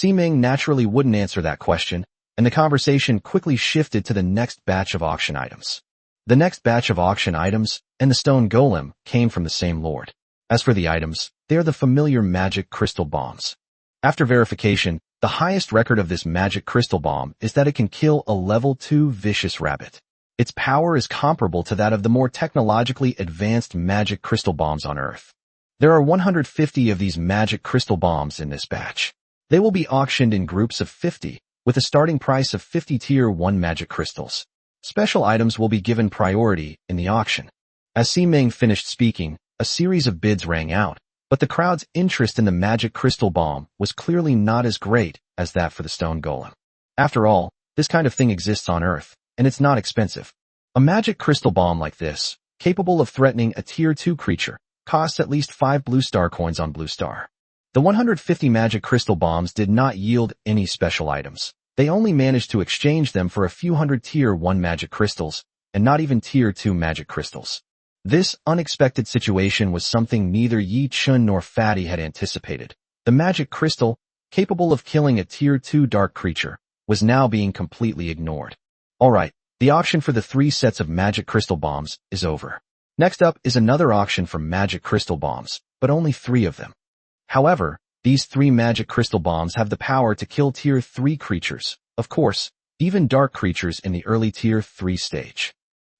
Ming naturally wouldn't answer that question, and the conversation quickly shifted to the next batch of auction items. The next batch of auction items and the stone golem came from the same lord. As for the items, they are the familiar magic crystal bombs. After verification, the highest record of this magic crystal bomb is that it can kill a level 2 vicious rabbit. Its power is comparable to that of the more technologically advanced magic crystal bombs on Earth. There are 150 of these magic crystal bombs in this batch. They will be auctioned in groups of 50, with a starting price of 50 Tier 1 magic crystals. Special items will be given priority in the auction. As Ming finished speaking, a series of bids rang out, but the crowd's interest in the magic crystal bomb was clearly not as great as that for the stone golem. After all, this kind of thing exists on Earth, and it's not expensive. A magic crystal bomb like this, capable of threatening a Tier 2 creature, costs at least 5 Blue Star coins on Blue Star. The 150 magic crystal bombs did not yield any special items. They only managed to exchange them for a few hundred Tier 1 magic crystals, and not even Tier 2 magic crystals. This unexpected situation was something neither Yi Chun nor Fatty had anticipated. The magic crystal, capable of killing a Tier 2 dark creature, was now being completely ignored. Alright, the auction for the 3 sets of magic crystal bombs is over. Next up is another auction for magic crystal bombs, but only 3 of them. However, these 3 magic crystal bombs have the power to kill Tier 3 creatures, of course, even dark creatures in the early Tier 3 stage.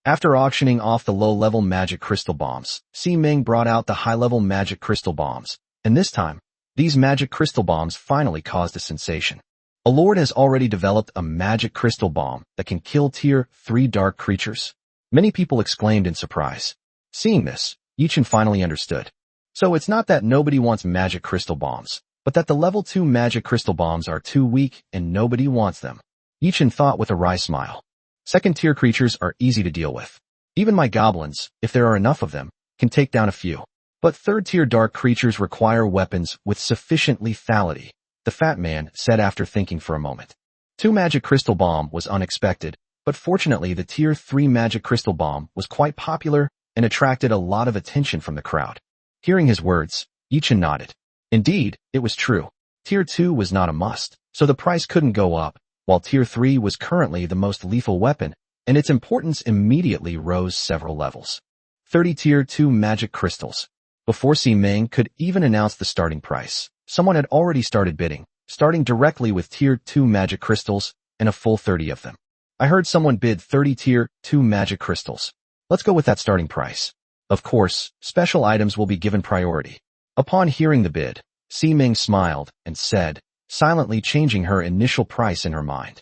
After auctioning off the low-level magic crystal bombs, Ming brought out the high-level magic crystal bombs, and this time, these magic crystal bombs finally caused a sensation. A lord has already developed a magic crystal bomb that can kill Tier 3 dark creatures. Many people exclaimed in surprise. Seeing this, Yichen finally understood. So it's not that nobody wants magic crystal bombs, but that the level 2 magic crystal bombs are too weak and nobody wants them. Yichen thought with a wry smile. Second-tier creatures are easy to deal with. Even my goblins, if there are enough of them, can take down a few. But third-tier dark creatures require weapons with sufficient lethality, the fat man said after thinking for a moment. 2 magic crystal bomb was unexpected, but fortunately the Tier 3 magic crystal bomb was quite popular and attracted a lot of attention from the crowd. Hearing his words, Yichen nodded. Indeed, it was true. Tier 2 was not a must, so the price couldn't go up, while Tier 3 was currently the most lethal weapon, and its importance immediately rose several levels. 30 Tier 2 magic crystals. Before Ming could even announce the starting price, someone had already started bidding, starting directly with Tier 2 magic crystals and a full 30 of them. I heard someone bid 30 Tier 2 magic crystals. Let's go with that starting price. Of course, special items will be given priority. Upon hearing the bid, Ming smiled and said, silently changing her initial price in her mind.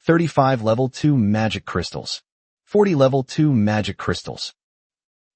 35 level 2 magic crystals. 40 level 2 magic crystals.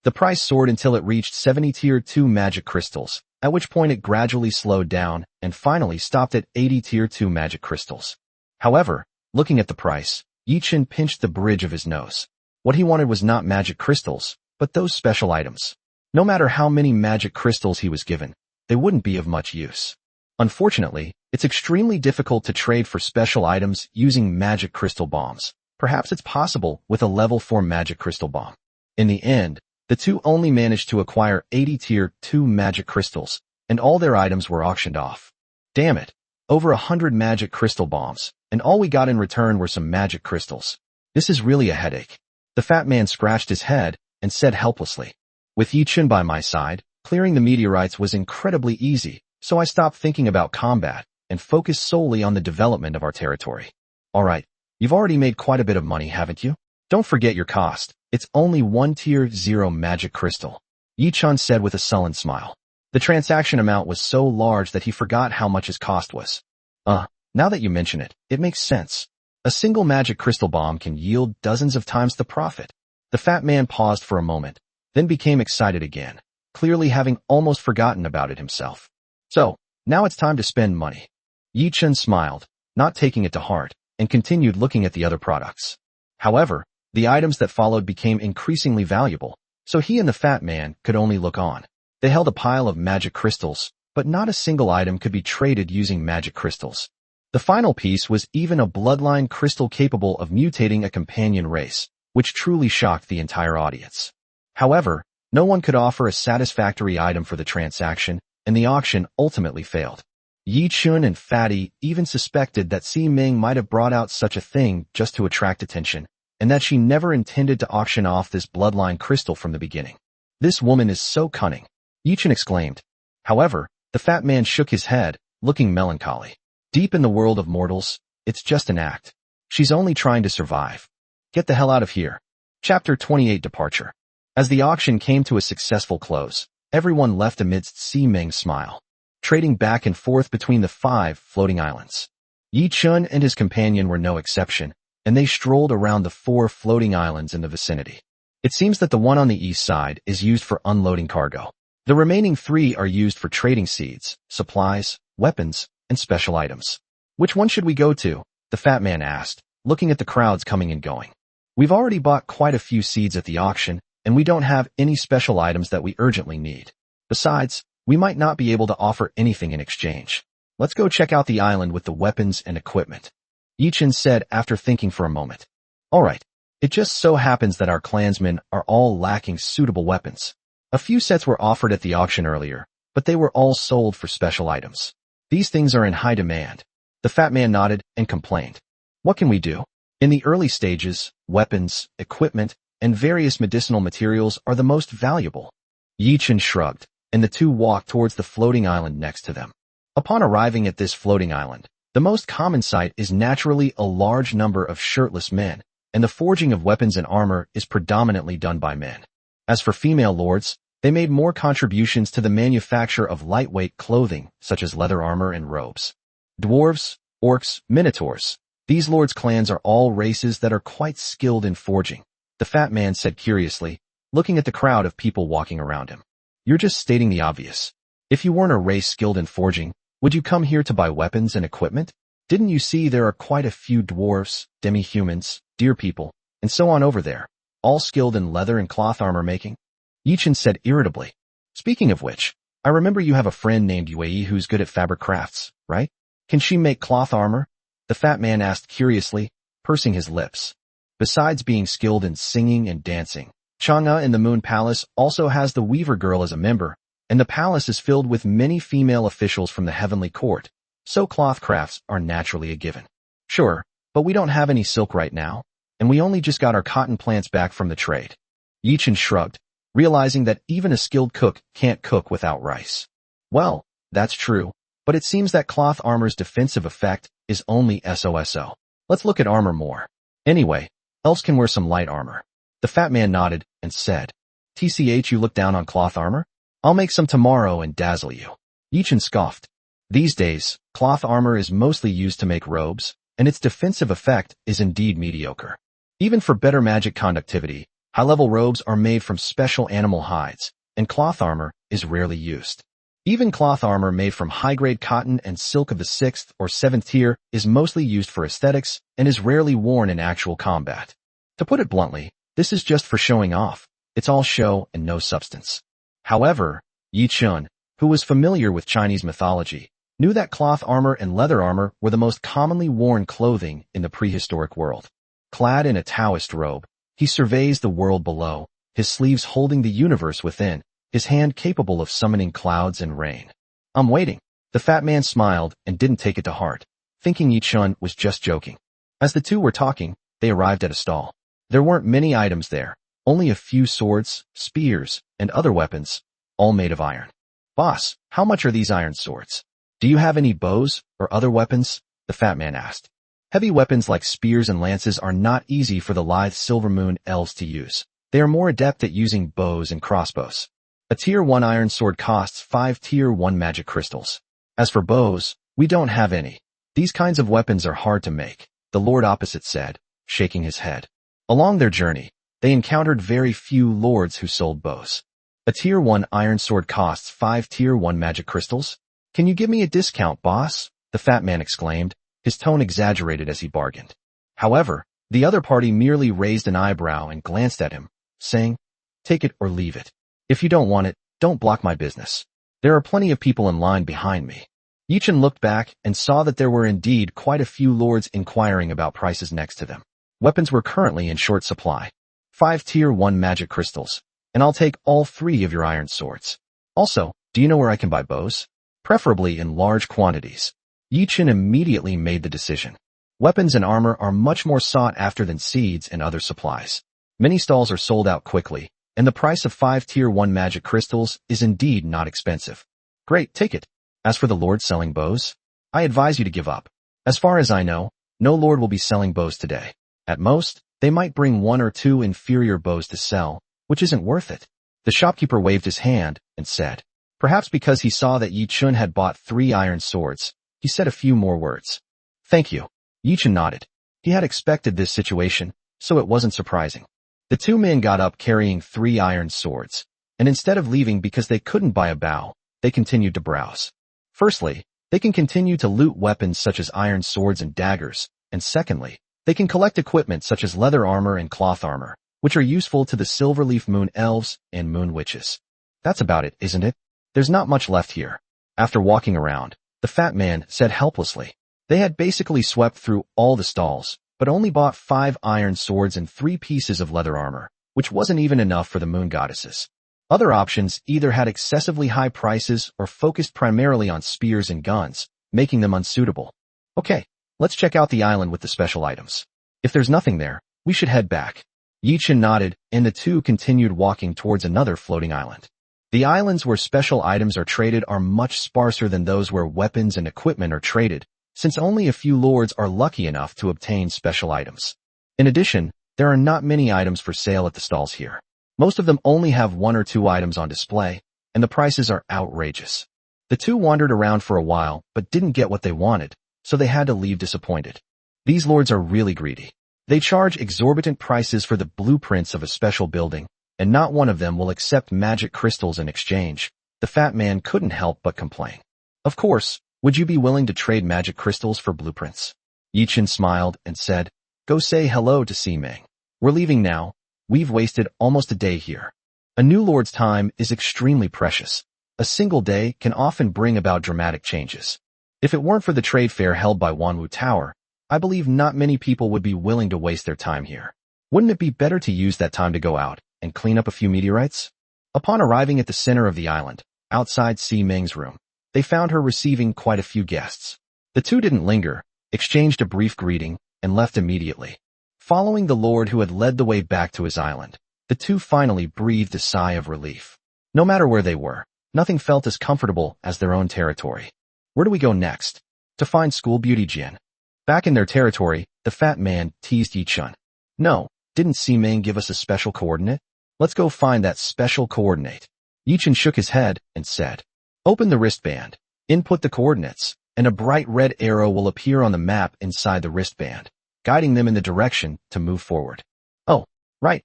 The price soared until it reached 70 Tier 2 magic crystals, at which point it gradually slowed down and finally stopped at 80 Tier 2 magic crystals. However, looking at the price, Yichen pinched the bridge of his nose. What he wanted was not magic crystals, but those special items. No matter how many magic crystals he was given, they wouldn't be of much use. Unfortunately, it's extremely difficult to trade for special items using magic crystal bombs. Perhaps it's possible with a level 4 magic crystal bomb. In the end, the two only managed to acquire 80 Tier 2 magic crystals, and all their items were auctioned off. Damn it, over 100 magic crystal bombs, and all we got in return were some magic crystals. This is really a headache. The fat man scratched his head and said helplessly. With Yichen by my side, clearing the meteorites was incredibly easy, so I stopped thinking about combat and focused solely on the development of our territory. Alright, you've already made quite a bit of money, haven't you? Don't forget your cost. It's only 1 Tier 0 magic crystal. Yichen said with a sullen smile. The transaction amount was so large that he forgot how much his cost was. Now that you mention it, it makes sense. A single magic crystal bomb can yield dozens of times the profit. The fat man paused for a moment, then became excited again, clearly having almost forgotten about it himself. So, now it's time to spend money. Yichen smiled, not taking it to heart, and continued looking at the other products. However, the items that followed became increasingly valuable, so he and the fat man could only look on. They held a pile of magic crystals, but not a single item could be traded using magic crystals. The final piece was even a bloodline crystal capable of mutating a companion race, which truly shocked the entire audience. However, no one could offer a satisfactory item for the transaction, and the auction ultimately failed. Yi Chun and Fatty even suspected that Si Ming might have brought out such a thing just to attract attention, and that she never intended to auction off this bloodline crystal from the beginning. This woman is so cunning, Yi Chun exclaimed. However, the fat man shook his head, looking melancholy. Deep in the world of mortals, it's just an act. She's only trying to survive. Get the hell out of here. Chapter 28 Departure. As the auction came to a successful close, everyone left amidst Si Ming's smile, trading back and forth between the 5 floating islands. Yi Chun and his companion were no exception, and they strolled around the 4 floating islands in the vicinity. It seems that the one on the east side is used for unloading cargo. The remaining 3 are used for trading seeds, supplies, weapons, and special items. Which one should we go to? The fat man asked, looking at the crowds coming and going. We've already bought quite a few seeds at the auction, and we don't have any special items that we urgently need. Besides, we might not be able to offer anything in exchange. Let's go check out the island with the weapons and equipment, Yi Chun said after thinking for a moment. Alright, it just so happens that our clansmen are all lacking suitable weapons. A few sets were offered at the auction earlier, but they were all sold for special items. These things are in high demand. The fat man nodded and complained. What can we do? In the early stages, weapons, equipment, and various medicinal materials are the most valuable. Yi Chun shrugged, and the 2 walked towards the floating island next to them. Upon arriving at this floating island, the most common sight is naturally a large number of shirtless men, and the forging of weapons and armor is predominantly done by men. As for female lords, they made more contributions to the manufacture of lightweight clothing, such as leather armor and robes. Dwarves, orcs, minotaurs. These lords' clans are all races that are quite skilled in forging, the fat man said curiously, looking at the crowd of people walking around him. You're just stating the obvious. If you weren't a race skilled in forging, would you come here to buy weapons and equipment? Didn't you see there are quite a few dwarfs, demi-humans, deer people, and so on over there, all skilled in leather and cloth armor making? Yi Chun said irritably. Speaking of which, I remember you have a friend named Yue who's good at fabric crafts, right? Can she make cloth armor? The fat man asked curiously, pursing his lips. Besides being skilled in singing and dancing, Chang'e in the Moon Palace also has the Weaver Girl as a member, and the palace is filled with many female officials from the heavenly court, so cloth crafts are naturally a given. Sure, but we don't have any silk right now, and we only just got our cotton plants back from the trade. Yi Chun shrugged, realizing that even a skilled cook can't cook without rice. Well, that's true, but it seems that cloth armor's defensive effect is only SOSO. Let's look at armor more. Anyway, elves can wear some light armor. The fat man nodded and said, TCH, you look down on cloth armor? I'll make some tomorrow and dazzle you. Yi Chun scoffed. These days, cloth armor is mostly used to make robes, and its defensive effect is indeed mediocre. Even for better magic conductivity, high-level robes are made from special animal hides, and cloth armor is rarely used. Even cloth armor made from high-grade cotton and silk of the 6th or 7th tier is mostly used for aesthetics and is rarely worn in actual combat. To put it bluntly, this is just for showing off. It's all show and no substance. However, Yi Chun, who was familiar with Chinese mythology, knew that cloth armor and leather armor were the most commonly worn clothing in the prehistoric world. Clad in a Taoist robe, he surveys the world below, his sleeves holding the universe within, his hand capable of summoning clouds and rain. I'm waiting. The fat man smiled and didn't take it to heart, thinking Yi Chun was just joking. As the 2 were talking, they arrived at a stall. There weren't many items there, only a few swords, spears, and other weapons, all made of iron. Boss, how much are these iron swords? Do you have any bows or other weapons? The fat man asked. Heavy weapons like spears and lances are not easy for the lithe Silver Moon elves to use. They are more adept at using bows and crossbows. A Tier 1 iron sword costs 5 Tier 1 magic crystals. As for bows, we don't have any. These kinds of weapons are hard to make, the lord opposite said, shaking his head. Along their journey, they encountered very few lords who sold bows. A Tier 1 iron sword costs 5 Tier 1 magic crystals? Can you give me a discount, boss? The fat man exclaimed, his tone exaggerated as he bargained. However, the other party merely raised an eyebrow and glanced at him, saying, Take it or leave it. If you don't want it, don't block my business. There are plenty of people in line behind me. Yi Chun looked back and saw that there were indeed quite a few lords inquiring about prices next to them. Weapons were currently in short supply. 5 Tier 1 magic crystals. and I'll take all 3 of your iron swords. Also, do you know where I can buy bows? Preferably in large quantities. Yi Chen immediately made the decision. Weapons and armor are much more sought after than seeds and other supplies. Many stalls are sold out quickly, and the price of 5 Tier 1 magic crystals is indeed not expensive. Great, take it. As for the lord selling bows, I advise you to give up. As far as I know, no lord will be selling bows today. At most, they might bring 1 or 2 inferior bows to sell, which isn't worth it. The shopkeeper waved his hand and said, perhaps because he saw that Yi Chen had bought 3 iron swords, he said a few more words. Thank you. Yi Chen nodded. He had expected this situation, so it wasn't surprising. The 2 men got up carrying 3 iron swords, and instead of leaving because they couldn't buy a bow, they continued to browse. Firstly, they can continue to loot weapons such as iron swords and daggers, and secondly, they can collect equipment such as leather armor and cloth armor, which are useful to the Silverleaf Moon Elves and Moon Witches. That's about it, isn't it? There's not much left here. After walking around, the fat man said helplessly. They had basically swept through all the stalls, but only bought 5 iron swords and 3 pieces of leather armor, which wasn't even enough for the moon goddesses. Other options either had excessively high prices or focused primarily on spears and guns, making them unsuitable. Okay, let's check out the island with the special items. If there's nothing there, we should head back. Yi Chen nodded, and the 2 continued walking towards another floating island. The islands where special items are traded are much sparser than those where weapons and equipment are traded, since only a few lords are lucky enough to obtain special items. In addition, there are not many items for sale at the stalls here. Most of them only have 1 or 2 items on display, and the prices are outrageous. The 2 wandered around for a while, but didn't get what they wanted, so they had to leave disappointed. These lords are really greedy. They charge exorbitant prices for the blueprints of a special building, and not one of them will accept magic crystals in exchange. The fat man couldn't help but complain. Of course, would you be willing to trade magic crystals for blueprints? Yi Chen smiled and said, go say hello to Si Ming. We're leaving now. We've wasted almost a day here. A new lord's time is extremely precious. A single day can often bring about dramatic changes. If it weren't for the trade fair held by Wanwu Tower, I believe not many people would be willing to waste their time here. Wouldn't it be better to use that time to go out and clean up a few meteorites? Upon arriving at the center of the island, outside Si Ming's room, they found her receiving quite a few guests. The 2 didn't linger, exchanged a brief greeting, and left immediately. Following the lord who had led the way back to his island, the 2 finally breathed a sigh of relief. No matter where they were, nothing felt as comfortable as their own territory. Where do we go next? To find School Beauty Jin. Back in their territory, the fat man teased Yi Chen. No, didn't Si Ming give us a special coordinate? Let's go find that special coordinate. Yi Chen shook his head and said, open the wristband, input the coordinates, and a bright red arrow will appear on the map inside the wristband, guiding them in the direction to move forward. Oh, right.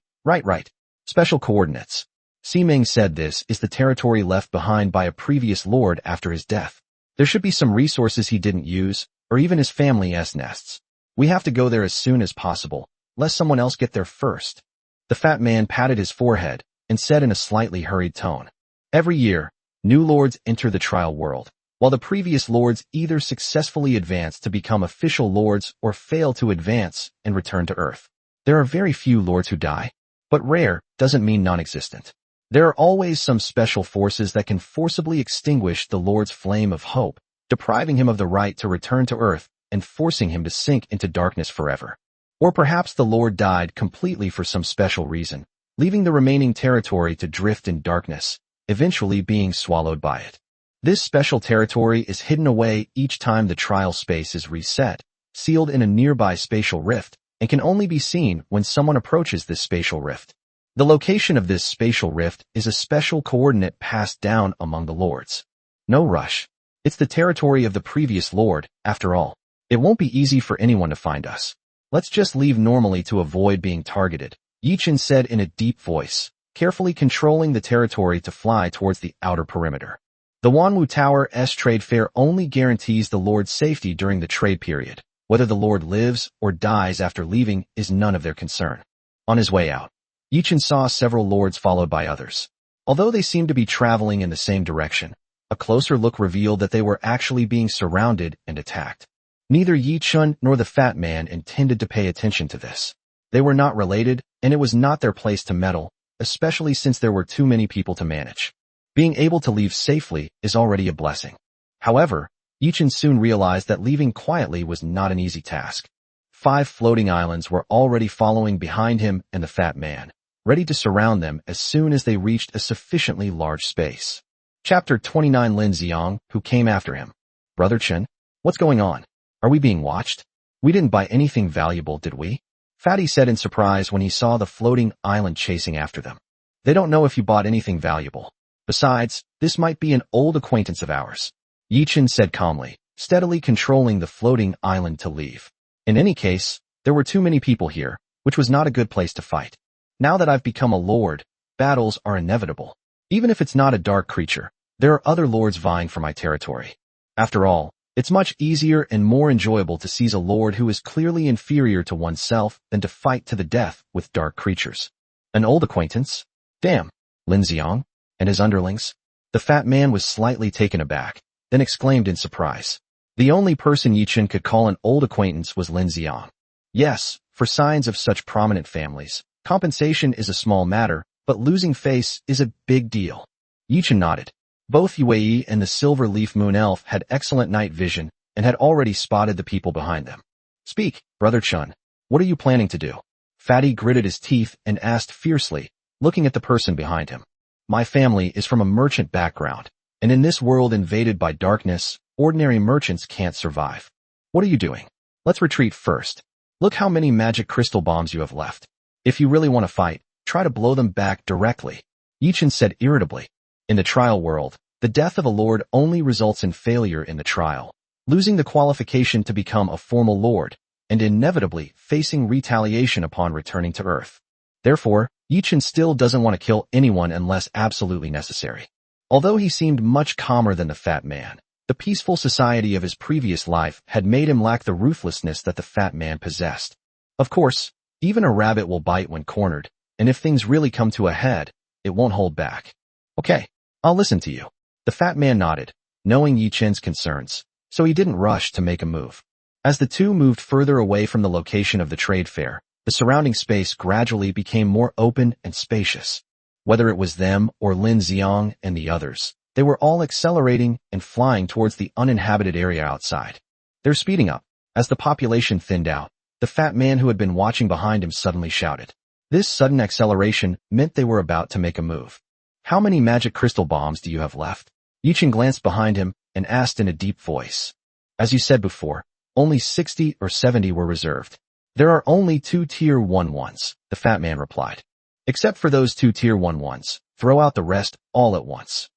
Special coordinates. Si Ming said this is the territory left behind by a previous lord after his death. There should be some resources he didn't use, or even his family's nests. We have to go there as soon as possible, lest someone else get there first. The fat man patted his forehead and said in a slightly hurried tone, every year, new lords enter the trial world, while the previous lords either successfully advance to become official lords or fail to advance and return to Earth. There are very few lords who die, but rare doesn't mean non-existent. There are always some special forces that can forcibly extinguish the lord's flame of hope, depriving him of the right to return to Earth and forcing him to sink into darkness forever. Or perhaps the lord died completely for some special reason, leaving the remaining territory to drift in darkness, eventually being swallowed by it. This special territory is hidden away each time the trial space is reset, sealed in a nearby spatial rift, and can only be seen when someone approaches this spatial rift. The location of this spatial rift is a special coordinate passed down among the lords. No rush. It's the territory of the previous lord, after all. It won't be easy for anyone to find us. Let's just leave normally to avoid being targeted, Yi Chen said in a deep voice, carefully controlling the territory to fly towards the outer perimeter. The Wanwu Tower's trade fair only guarantees the lord's safety during the trade period. Whether the lord lives or dies after leaving is none of their concern. On his way out, Yi Chen saw several lords followed by others. Although they seemed to be traveling in the same direction, a closer look revealed that they were actually being surrounded and attacked. Neither Yi Chen nor the fat man intended to pay attention to this. They were not related, and it was not their place to meddle, especially since there were too many people to manage. Being able to leave safely is already a blessing. However, Yichin soon realized that leaving quietly was not an easy task. 5 floating islands were already following behind him and the fat man, ready to surround them as soon as they reached a sufficiently large space. Chapter 29. Lin Xiang, who came after him. Brother Chen, what's going on? Are we being watched? We didn't buy anything valuable, did we? Fatty said in surprise when he saw the floating island chasing after them. They don't know if you bought anything valuable. Besides, this might be an old acquaintance of ours. Yichin said calmly, steadily controlling the floating island to leave. In any case, there were too many people here, which was not a good place to fight. Now that I've become a lord, battles are inevitable. Even if it's not a dark creature, there are other lords vying for my territory. After all, it's much easier and more enjoyable to seize a lord who is clearly inferior to oneself than to fight to the death with dark creatures. An old acquaintance? Damn. Lin Xiang? And his underlings? The fat man was slightly taken aback, then exclaimed in surprise. The only person Yichin could call an old acquaintance was Lin Xiang. Yes, for signs of such prominent families, compensation is a small matter, but losing face is a big deal. Yichin nodded. Both Yue and the Silver Leaf Moon Elf had excellent night vision and had already spotted the people behind them. Speak, Brother Chun. What are you planning to do? Fatty gritted his teeth and asked fiercely, looking at the person behind him. My family is from a merchant background, and in this world invaded by darkness, ordinary merchants can't survive. What are you doing? Let's retreat first. Look how many magic crystal bombs you have left. If you really want to fight, try to blow them back directly. Yichin said irritably. In the trial world, the death of a lord only results in failure in the trial, losing the qualification to become a formal lord, and inevitably facing retaliation upon returning to Earth. Therefore, Yichin still doesn't want to kill anyone unless absolutely necessary. Although he seemed much calmer than the fat man, the peaceful society of his previous life had made him lack the ruthlessness that the fat man possessed. Of course, even a rabbit will bite when cornered, and if things really come to a head, it won't hold back. Okay, I'll listen to you. The fat man nodded, knowing Yichin's concerns, so he didn't rush to make a move. As the two moved further away from the location of the trade fair, the surrounding space gradually became more open and spacious. Whether it was them or Lin Xiang and the others, they were all accelerating and flying towards the uninhabited area outside. They're speeding up. As the population thinned out, the fat man who had been watching behind him suddenly shouted. This sudden acceleration meant they were about to make a move. How many magic crystal bombs do you have left? Yichin glanced behind him and asked in a deep voice. As you said before, only 60 or 70 were reserved. There are only 2 tier 1 ones, the fat man replied. Except for those 2 tier 1 ones, throw out the rest all at once.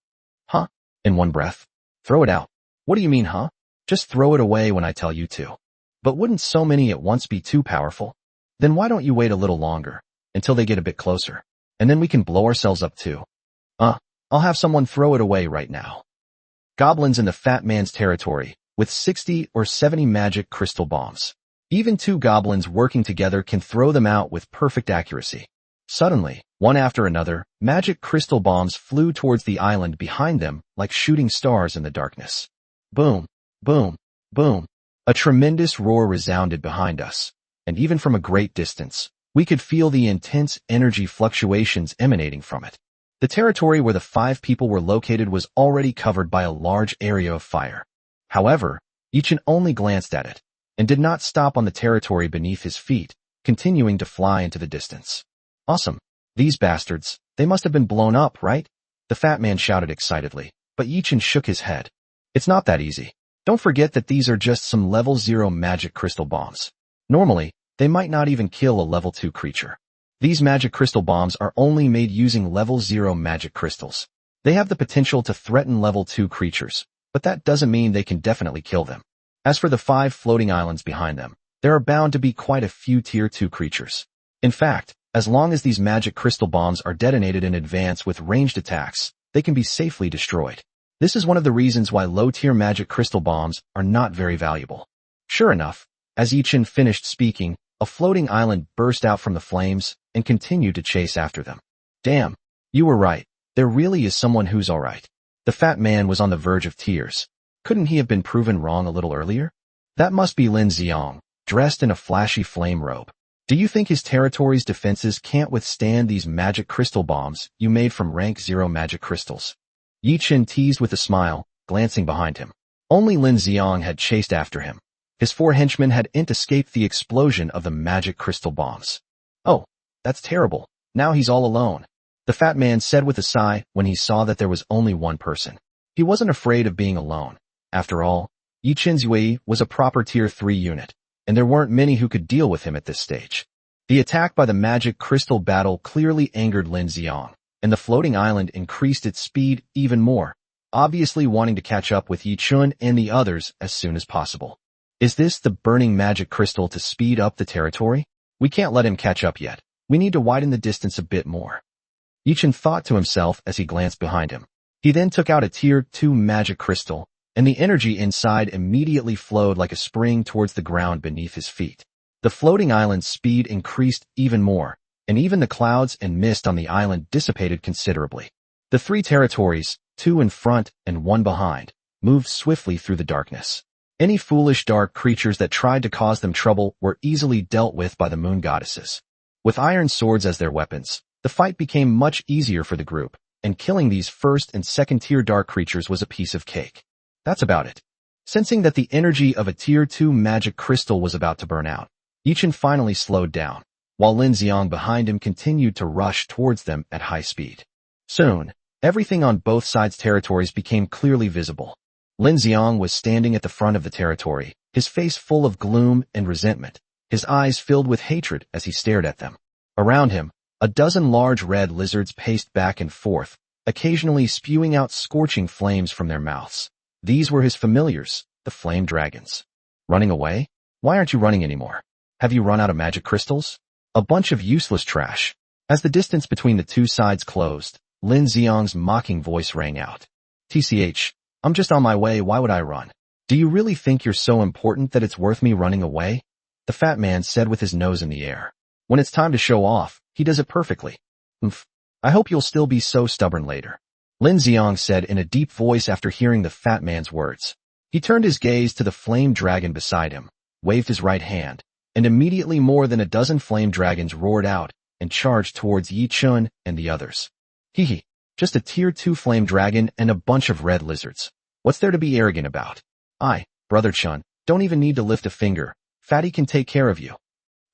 Huh? In one breath? Throw it out. What do you mean, huh? Just throw it away when I tell you to. But wouldn't so many at once be too powerful? Then why don't you wait a little longer, until they get a bit closer, and then we can blow ourselves up too. I'll have someone throw it away right now. Goblins in the fat man's territory, with 60 or 70 magic crystal bombs. Even 2 goblins working together can throw them out with perfect accuracy. Suddenly, one after another, magic crystal bombs flew towards the island behind them like shooting stars in the darkness. Boom, boom, boom. A tremendous roar resounded behind us, and even from a great distance, we could feel the intense energy fluctuations emanating from it. The territory where the 5 people were located was already covered by a large area of fire. However, Yichin only glanced at it, and did not stop on the territory beneath his feet, continuing to fly into the distance. Awesome. These bastards, they must have been blown up, right? The fat man shouted excitedly, but Yichin shook his head. It's not that easy. Don't forget that these are just some level 0 magic crystal bombs. Normally, they might not even kill a level 2 creature. These magic crystal bombs are only made using level 0 magic crystals. They have the potential to threaten level 2 creatures, but that doesn't mean they can definitely kill them. As for the 5 floating islands behind them, there are bound to be quite a few tier 2 creatures. In fact, as long as these magic crystal bombs are detonated in advance with ranged attacks, they can be safely destroyed. This is one of the reasons why low-tier magic crystal bombs are not very valuable. Sure enough, as Yichin finished speaking, a floating island burst out from the flames and continued to chase after them. Damn, you were right. There really is someone who's alright. The fat man was on the verge of tears. Couldn't he have been proven wrong a little earlier? That must be Lin Xiang, dressed in a flashy flame robe. Do you think his territory's defenses can't withstand these magic crystal bombs you made from rank 0 magic crystals? Yi Chen teased with a smile, glancing behind him. Only Lin Xiang had chased after him. His 4 henchmen hadn't escaped the explosion of the magic crystal bombs. Oh, that's terrible. Now he's all alone, the fat man said with a sigh when he saw that there was only one person. He wasn't afraid of being alone. After all, Yi Chen's Yui was a proper tier 3 unit, and there weren't many who could deal with him at this stage. The attack by the magic crystal battle clearly angered Lin Xiang, and the floating island increased its speed even more, obviously wanting to catch up with Yi Chun and the others as soon as possible. Is this the burning magic crystal to speed up the territory? We can't let him catch up yet. We need to widen the distance a bit more. Yi Chun thought to himself as he glanced behind him. He then took out a tier 2 magic crystal, and the energy inside immediately flowed like a spring towards the ground beneath his feet. The floating island's speed increased even more, and even the clouds and mist on the island dissipated considerably. The 3 territories, 2 in front and 1 behind, moved swiftly through the darkness. Any foolish dark creatures that tried to cause them trouble were easily dealt with by the moon goddesses. With iron swords as their weapons, the fight became much easier for the group, and killing these 1st and 2nd tier dark creatures was a piece of cake. That's about it. Sensing that the energy of a tier 2 magic crystal was about to burn out, Yi Chen finally slowed down, while Lin Xiang behind him continued to rush towards them at high speed. Soon, everything on both sides' territories became clearly visible. Lin Xiang was standing at the front of the territory, his face full of gloom and resentment, his eyes filled with hatred as he stared at them. Around him, a dozen large red lizards paced back and forth, occasionally spewing out scorching flames from their mouths. These were his familiars, the flame dragons. Running away? Why aren't you running anymore? Have you run out of magic crystals? A bunch of useless trash. As the distance between the 2 sides closed, Lin Xiang's mocking voice rang out. TCH, I'm just on my way, why would I run? Do you really think you're so important that it's worth me running away? The fat man said with his nose in the air. When it's time to show off, he does it perfectly. I hope you'll still be so stubborn later. Lin Xiang said in a deep voice after hearing the fat man's words. He turned his gaze to the flame dragon beside him, waved his right hand, and immediately more than a dozen flame dragons roared out and charged towards Yi Chun and the others. Hee, just a tier 2 flame dragon and a bunch of red lizards. What's there to be arrogant about? Brother Chun, don't even need to lift a finger. Fatty can take care of you.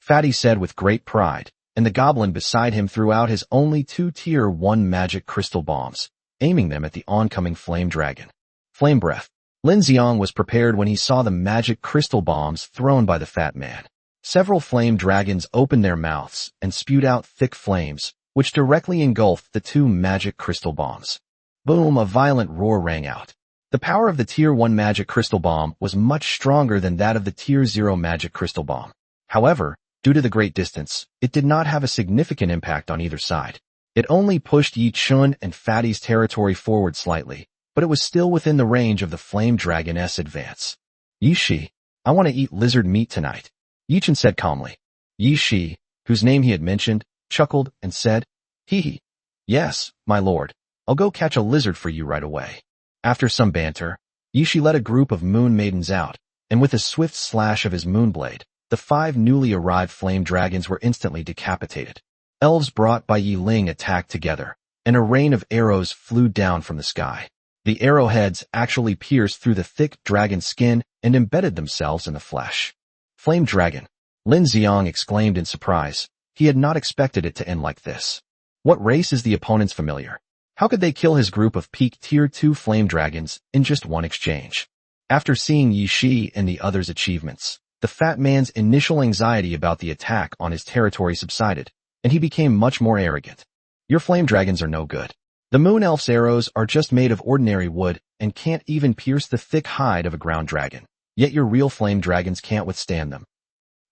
Fatty said with great pride, and the goblin beside him threw out his only 2 tier 1 magic crystal bombs, aiming them at the oncoming flame dragon. Flame breath. Lin Xiang was prepared when he saw the magic crystal bombs thrown by the fat man. Several flame dragons opened their mouths and spewed out thick flames, which directly engulfed the 2 magic crystal bombs. Boom, a violent roar rang out. The power of the tier 1 magic crystal bomb was much stronger than that of the tier 0 magic crystal bomb. However, due to the great distance, it did not have a significant impact on either side. It only pushed Yi Chun and Fatty's territory forward slightly, but it was still within the range of the flame dragoness advance. Yi Shi, I want to eat lizard meat tonight, Yi Chun said calmly. Yi Shi, whose name he had mentioned, chuckled and said, Hee. Yes, my lord, I'll go catch a lizard for you right away. After some banter, Yi Shi led a group of moon maidens out, and with a swift slash of his moonblade, the 5 newly arrived flame dragons were instantly decapitated. Elves brought by Yi Ling attacked together, and a rain of arrows flew down from the sky. The arrowheads actually pierced through the thick dragon skin and embedded themselves in the flesh. Flame dragon! Lin Xiang exclaimed in surprise. He had not expected it to end like this. What race is the opponent's familiar? How could they kill his group of peak tier 2 flame dragons in just one exchange? After seeing Yi Shi and the others' achievements, the fat man's initial anxiety about the attack on his territory subsided, and he became much more arrogant. Your flame dragons are no good. The moon elf's arrows are just made of ordinary wood and can't even pierce the thick hide of a ground dragon, yet your real flame dragons can't withstand them.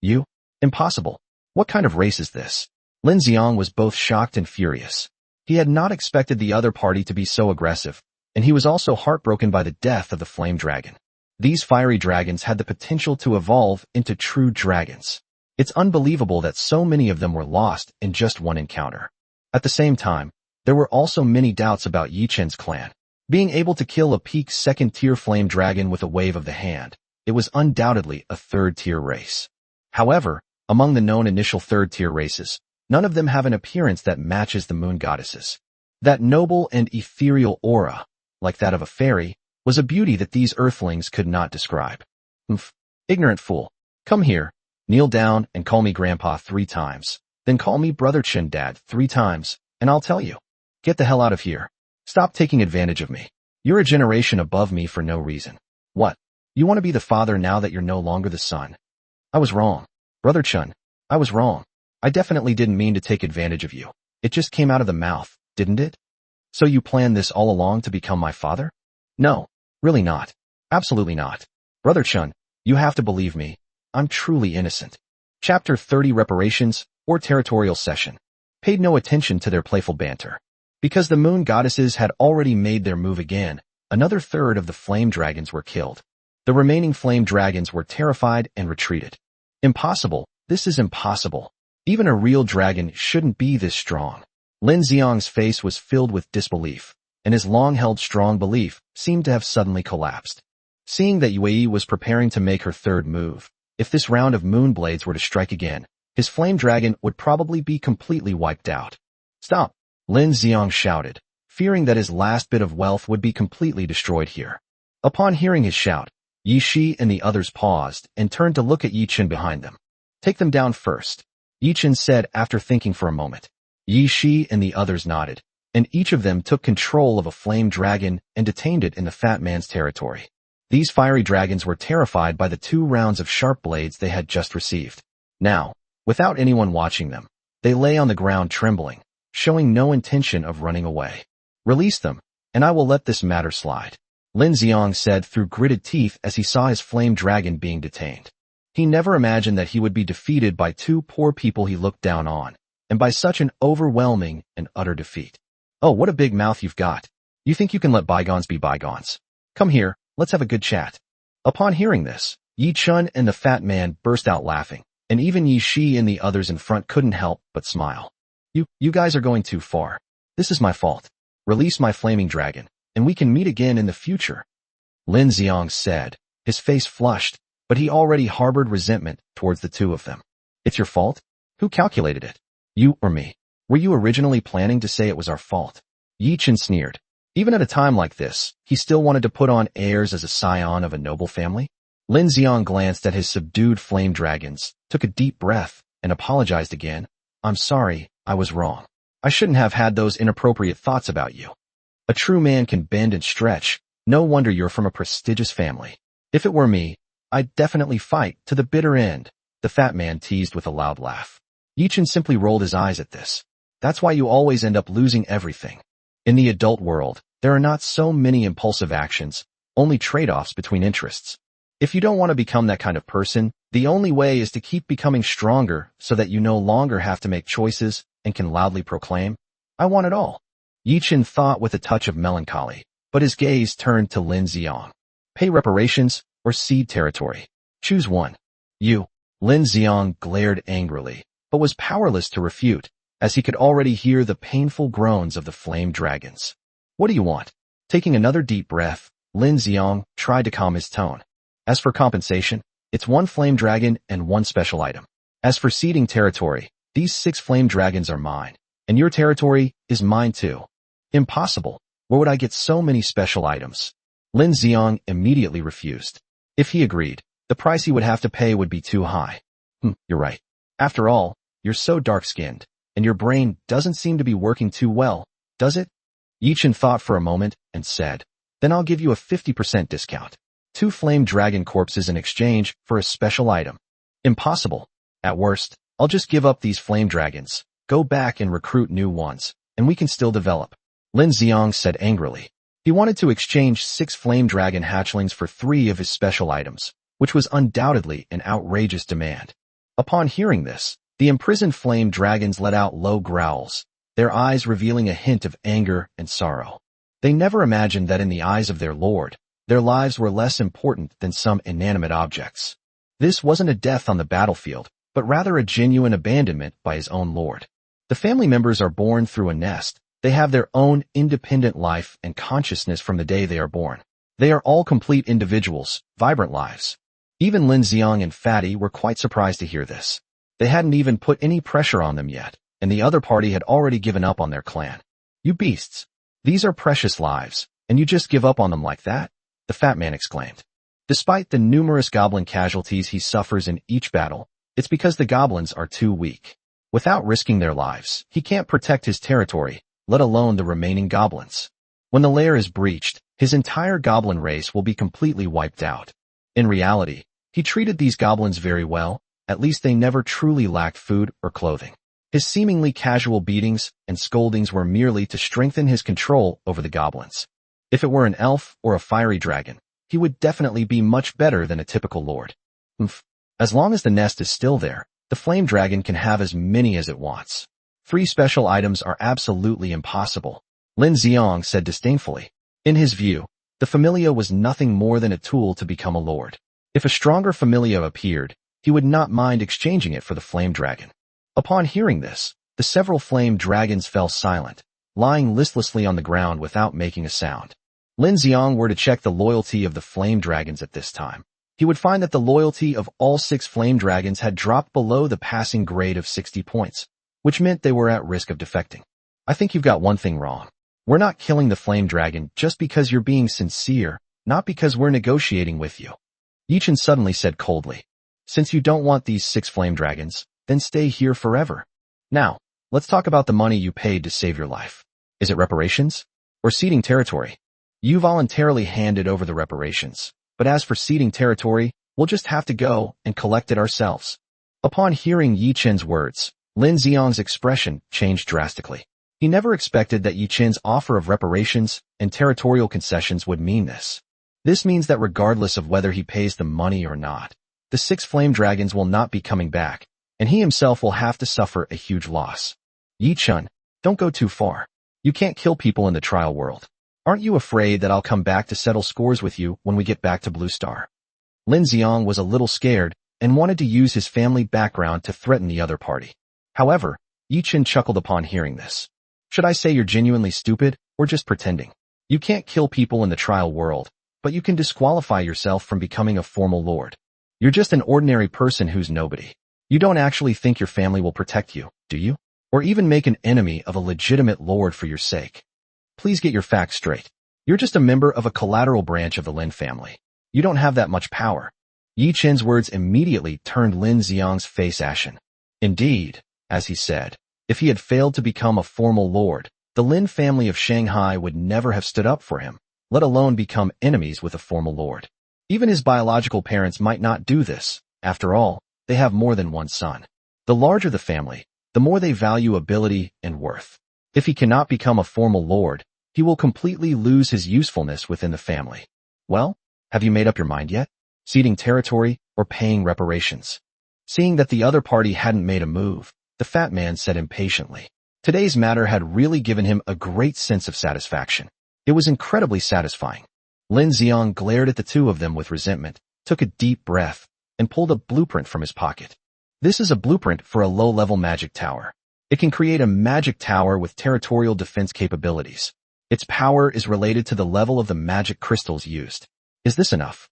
You? Impossible. What kind of race is this? Lin Xiang was both shocked and furious. He had not expected the other party to be so aggressive, and he was also heartbroken by the death of the flame dragon. These fiery dragons had the potential to evolve into true dragons. It's unbelievable that so many of them were lost in just one encounter. At the same time, there were also many doubts about Yi Chen's clan. Being able to kill a peak 2nd tier flame dragon with a wave of the hand, it was undoubtedly a 3rd tier race. However, Among the known initial third-tier races, none of them have an appearance that matches the moon goddesses. That noble and ethereal aura, like that of a fairy, was a beauty that these earthlings could not describe. Oof. Ignorant fool. Come here, kneel down and call me Grandpa 3 times. Then call me Brother Chin Dad 3 times, and I'll tell you. Get the hell out of here. Stop taking advantage of me. You're a generation above me for no reason. What? You want to be the father now that you're no longer the son? I was wrong. Brother Chun, I was wrong. I definitely didn't mean to take advantage of you. It just came out of the mouth, didn't it? So you planned this all along to become my father? No, really not. Absolutely not. Brother Chun, you have to believe me. I'm truly innocent. Chapter 30 Reparations, or Territorial Cession, paid no attention to their playful banter. Because the moon goddesses had already made their move again, another third of the flame dragons were killed. The remaining flame dragons were terrified and retreated. Impossible. This is impossible. Even a real dragon shouldn't be this strong. Lin Xiang's face was filled with disbelief, and his long-held strong belief seemed to have suddenly collapsed. Seeing that Yue was preparing to make her third move, if this round of moonblades were to strike again, his flame dragon would probably be completely wiped out. Stop! Lin Xiang shouted, fearing that his last bit of wealth would be completely destroyed here. Upon hearing his shout, Yi Shi and the others paused and turned to look at Yi Chen behind them. Take them down first, Yi Chen said after thinking for a moment. Yi Shi and the others nodded, and each of them took control of a flame dragon and detained it in the fat man's territory. These fiery dragons were terrified by the 2 rounds of sharp blades they had just received. Now, without anyone watching them, they lay on the ground trembling, showing no intention of running away. Release them, and I will let this matter slide, Lin Xiang said through gritted teeth as he saw his flame dragon being detained. He never imagined that he would be defeated by 2 poor people he looked down on, and by such an overwhelming and utter defeat. Oh, what a big mouth you've got. You think you can let bygones be bygones? Come here, let's have a good chat. Upon hearing this, Yi Chun and the fat man burst out laughing, and even Yi Shi and the others in front couldn't help but smile. You guys are going too far. This is my fault. Release my flaming dragon, and we can meet again in the future, Lin Xiang said, his face flushed, but he already harbored resentment towards the 2 of them. It's your fault? Who calculated it? You or me? Were you originally planning to say it was our fault? Yi Chen sneered. Even at a time like this, he still wanted to put on airs as a scion of a noble family. Lin Xiang glanced at his subdued flame dragons, took a deep breath, and apologized again. I'm sorry, I was wrong. I shouldn't have had those inappropriate thoughts about you. A true man can bend and stretch. No wonder you're from a prestigious family. If it were me, I'd definitely fight to the bitter end, the fat man teased with a loud laugh. Yi Chen simply rolled his eyes at this. That's why you always end up losing everything. In the adult world, there are not so many impulsive actions, only trade-offs between interests. If you don't want to become that kind of person, the only way is to keep becoming stronger so that you no longer have to make choices and can loudly proclaim, I want it all. Yi Chen thought with a touch of melancholy, but his gaze turned to Lin Xiang. Pay reparations or cede territory. Choose one. You. Lin Xiang glared angrily, but was powerless to refute, as he could already hear the painful groans of the flame dragons. What do you want? Taking another deep breath, Lin Xiang tried to calm his tone. As for compensation, it's 1 flame dragon and 1 special item. As for ceding territory, these 6 flame dragons are mine, and your territory is mine too. Impossible. Where would I get so many special items? Lin Xiang immediately refused. If he agreed, the price he would have to pay would be too high. You're right. After all, you're so dark-skinned, and your brain doesn't seem to be working too well, does it? Yi Chen thought for a moment and said, then I'll give you a 50% discount. 2 flame dragon corpses in exchange for a special item. Impossible. At worst, I'll just give up these flame dragons, go back and recruit new ones, and we can still develop. Lin Xiang said angrily. He wanted to exchange 6 flame dragon hatchlings for 3 of his special items, which was undoubtedly an outrageous demand. Upon hearing this, the imprisoned flame dragons let out low growls, their eyes revealing a hint of anger and sorrow. They never imagined that in the eyes of their lord, their lives were less important than some inanimate objects. This wasn't a death on the battlefield, but rather a genuine abandonment by his own lord. The family members are born through a nest. They have their own independent life and consciousness from the day they are born. They are all complete individuals, vibrant lives. Even Lin Xiang and Fatty were quite surprised to hear this. They hadn't even put any pressure on them yet, and the other party had already given up on their clan. You beasts! These are precious lives, and you just give up on them like that? The fat man exclaimed. Despite the numerous goblin casualties he suffers in each battle, it's because the goblins are too weak. Without risking their lives, he can't protect his territory, let alone the remaining goblins. When the lair is breached, his entire goblin race will be completely wiped out. In reality, he treated these goblins very well, at least they never truly lacked food or clothing. His seemingly casual beatings and scoldings were merely to strengthen his control over the goblins. If it were an elf or a fiery dragon, he would definitely be much better than a typical lord. As long as the nest is still there, the flame dragon can have as many as it wants. 3 special items are absolutely impossible, Lin Xiang said disdainfully. In his view, the familia was nothing more than a tool to become a lord. If a stronger familia appeared, he would not mind exchanging it for the flame dragon. Upon hearing this, the several flame dragons fell silent, lying listlessly on the ground without making a sound. Lin Xiang were to check the loyalty of the flame dragons at this time. He would find that the loyalty of all 6 flame dragons had dropped below the passing grade of 60 points, which meant they were at risk of defecting. I think you've got one thing wrong. We're not killing the flame dragon just because you're being sincere, not because we're negotiating with you. Yichen suddenly said coldly. Since you don't want these 6 flame dragons, then stay here forever. Now, let's talk about the money you paid to save your life. Is it reparations? Or ceding territory? You voluntarily handed over the reparations, but as for ceding territory, we'll just have to go and collect it ourselves. Upon hearing Yi Chen's words, Lin Xiang's expression changed drastically. He never expected that Yi Chen's offer of reparations and territorial concessions would mean this. This means that regardless of whether he pays the money or not, the 6 flame dragons will not be coming back, and he himself will have to suffer a huge loss. Yi Chen, don't go too far. You can't kill people in the trial world. Aren't you afraid that I'll come back to settle scores with you when we get back to Blue Star? Lin Xiang was a little scared and wanted to use his family background to threaten the other party. However, Yi Chen chuckled upon hearing this. Should I say you're genuinely stupid or just pretending? You can't kill people in the trial world, but you can disqualify yourself from becoming a formal lord. You're just an ordinary person who's nobody. You don't actually think your family will protect you, do you? Or even make an enemy of a legitimate lord for your sake? Please get your facts straight. You're just a member of a collateral branch of the Lin family. You don't have that much power. Yi Chen's words immediately turned Lin Xiang's face ashen. Indeed, as he said, if he had failed to become a formal lord, the Lin family of Shanghai would never have stood up for him, let alone become enemies with a formal lord. Even his biological parents might not do this. After all, they have more than one son. The larger the family, the more they value ability and worth. If he cannot become a formal lord, he will completely lose his usefulness within the family. Well, have you made up your mind yet? Ceding territory or paying reparations? Seeing that the other party hadn't made a move, the fat man said impatiently. Today's matter had really given him a great sense of satisfaction. It was incredibly satisfying. Lin Xiang glared at the two of them with resentment, took a deep breath, and pulled a blueprint from his pocket. This is a blueprint for a low-level magic tower. It can create a magic tower with territorial defense capabilities. Its power is related to the level of the magic crystals used. Is this enough?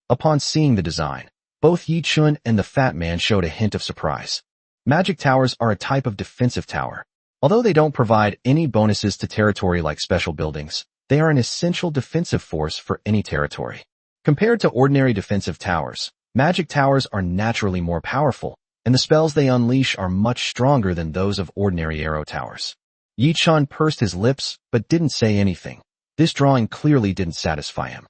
Upon seeing the design, both Yi Chun and the fat man showed a hint of surprise. Magic towers are a type of defensive tower. Although they don't provide any bonuses to territory like special buildings, they are an essential defensive force for any territory. Compared to ordinary defensive towers, magic towers are naturally more powerful, and the spells they unleash are much stronger than those of ordinary arrow towers. Yi Chun pursed his lips, but didn't say anything. This drawing clearly didn't satisfy him.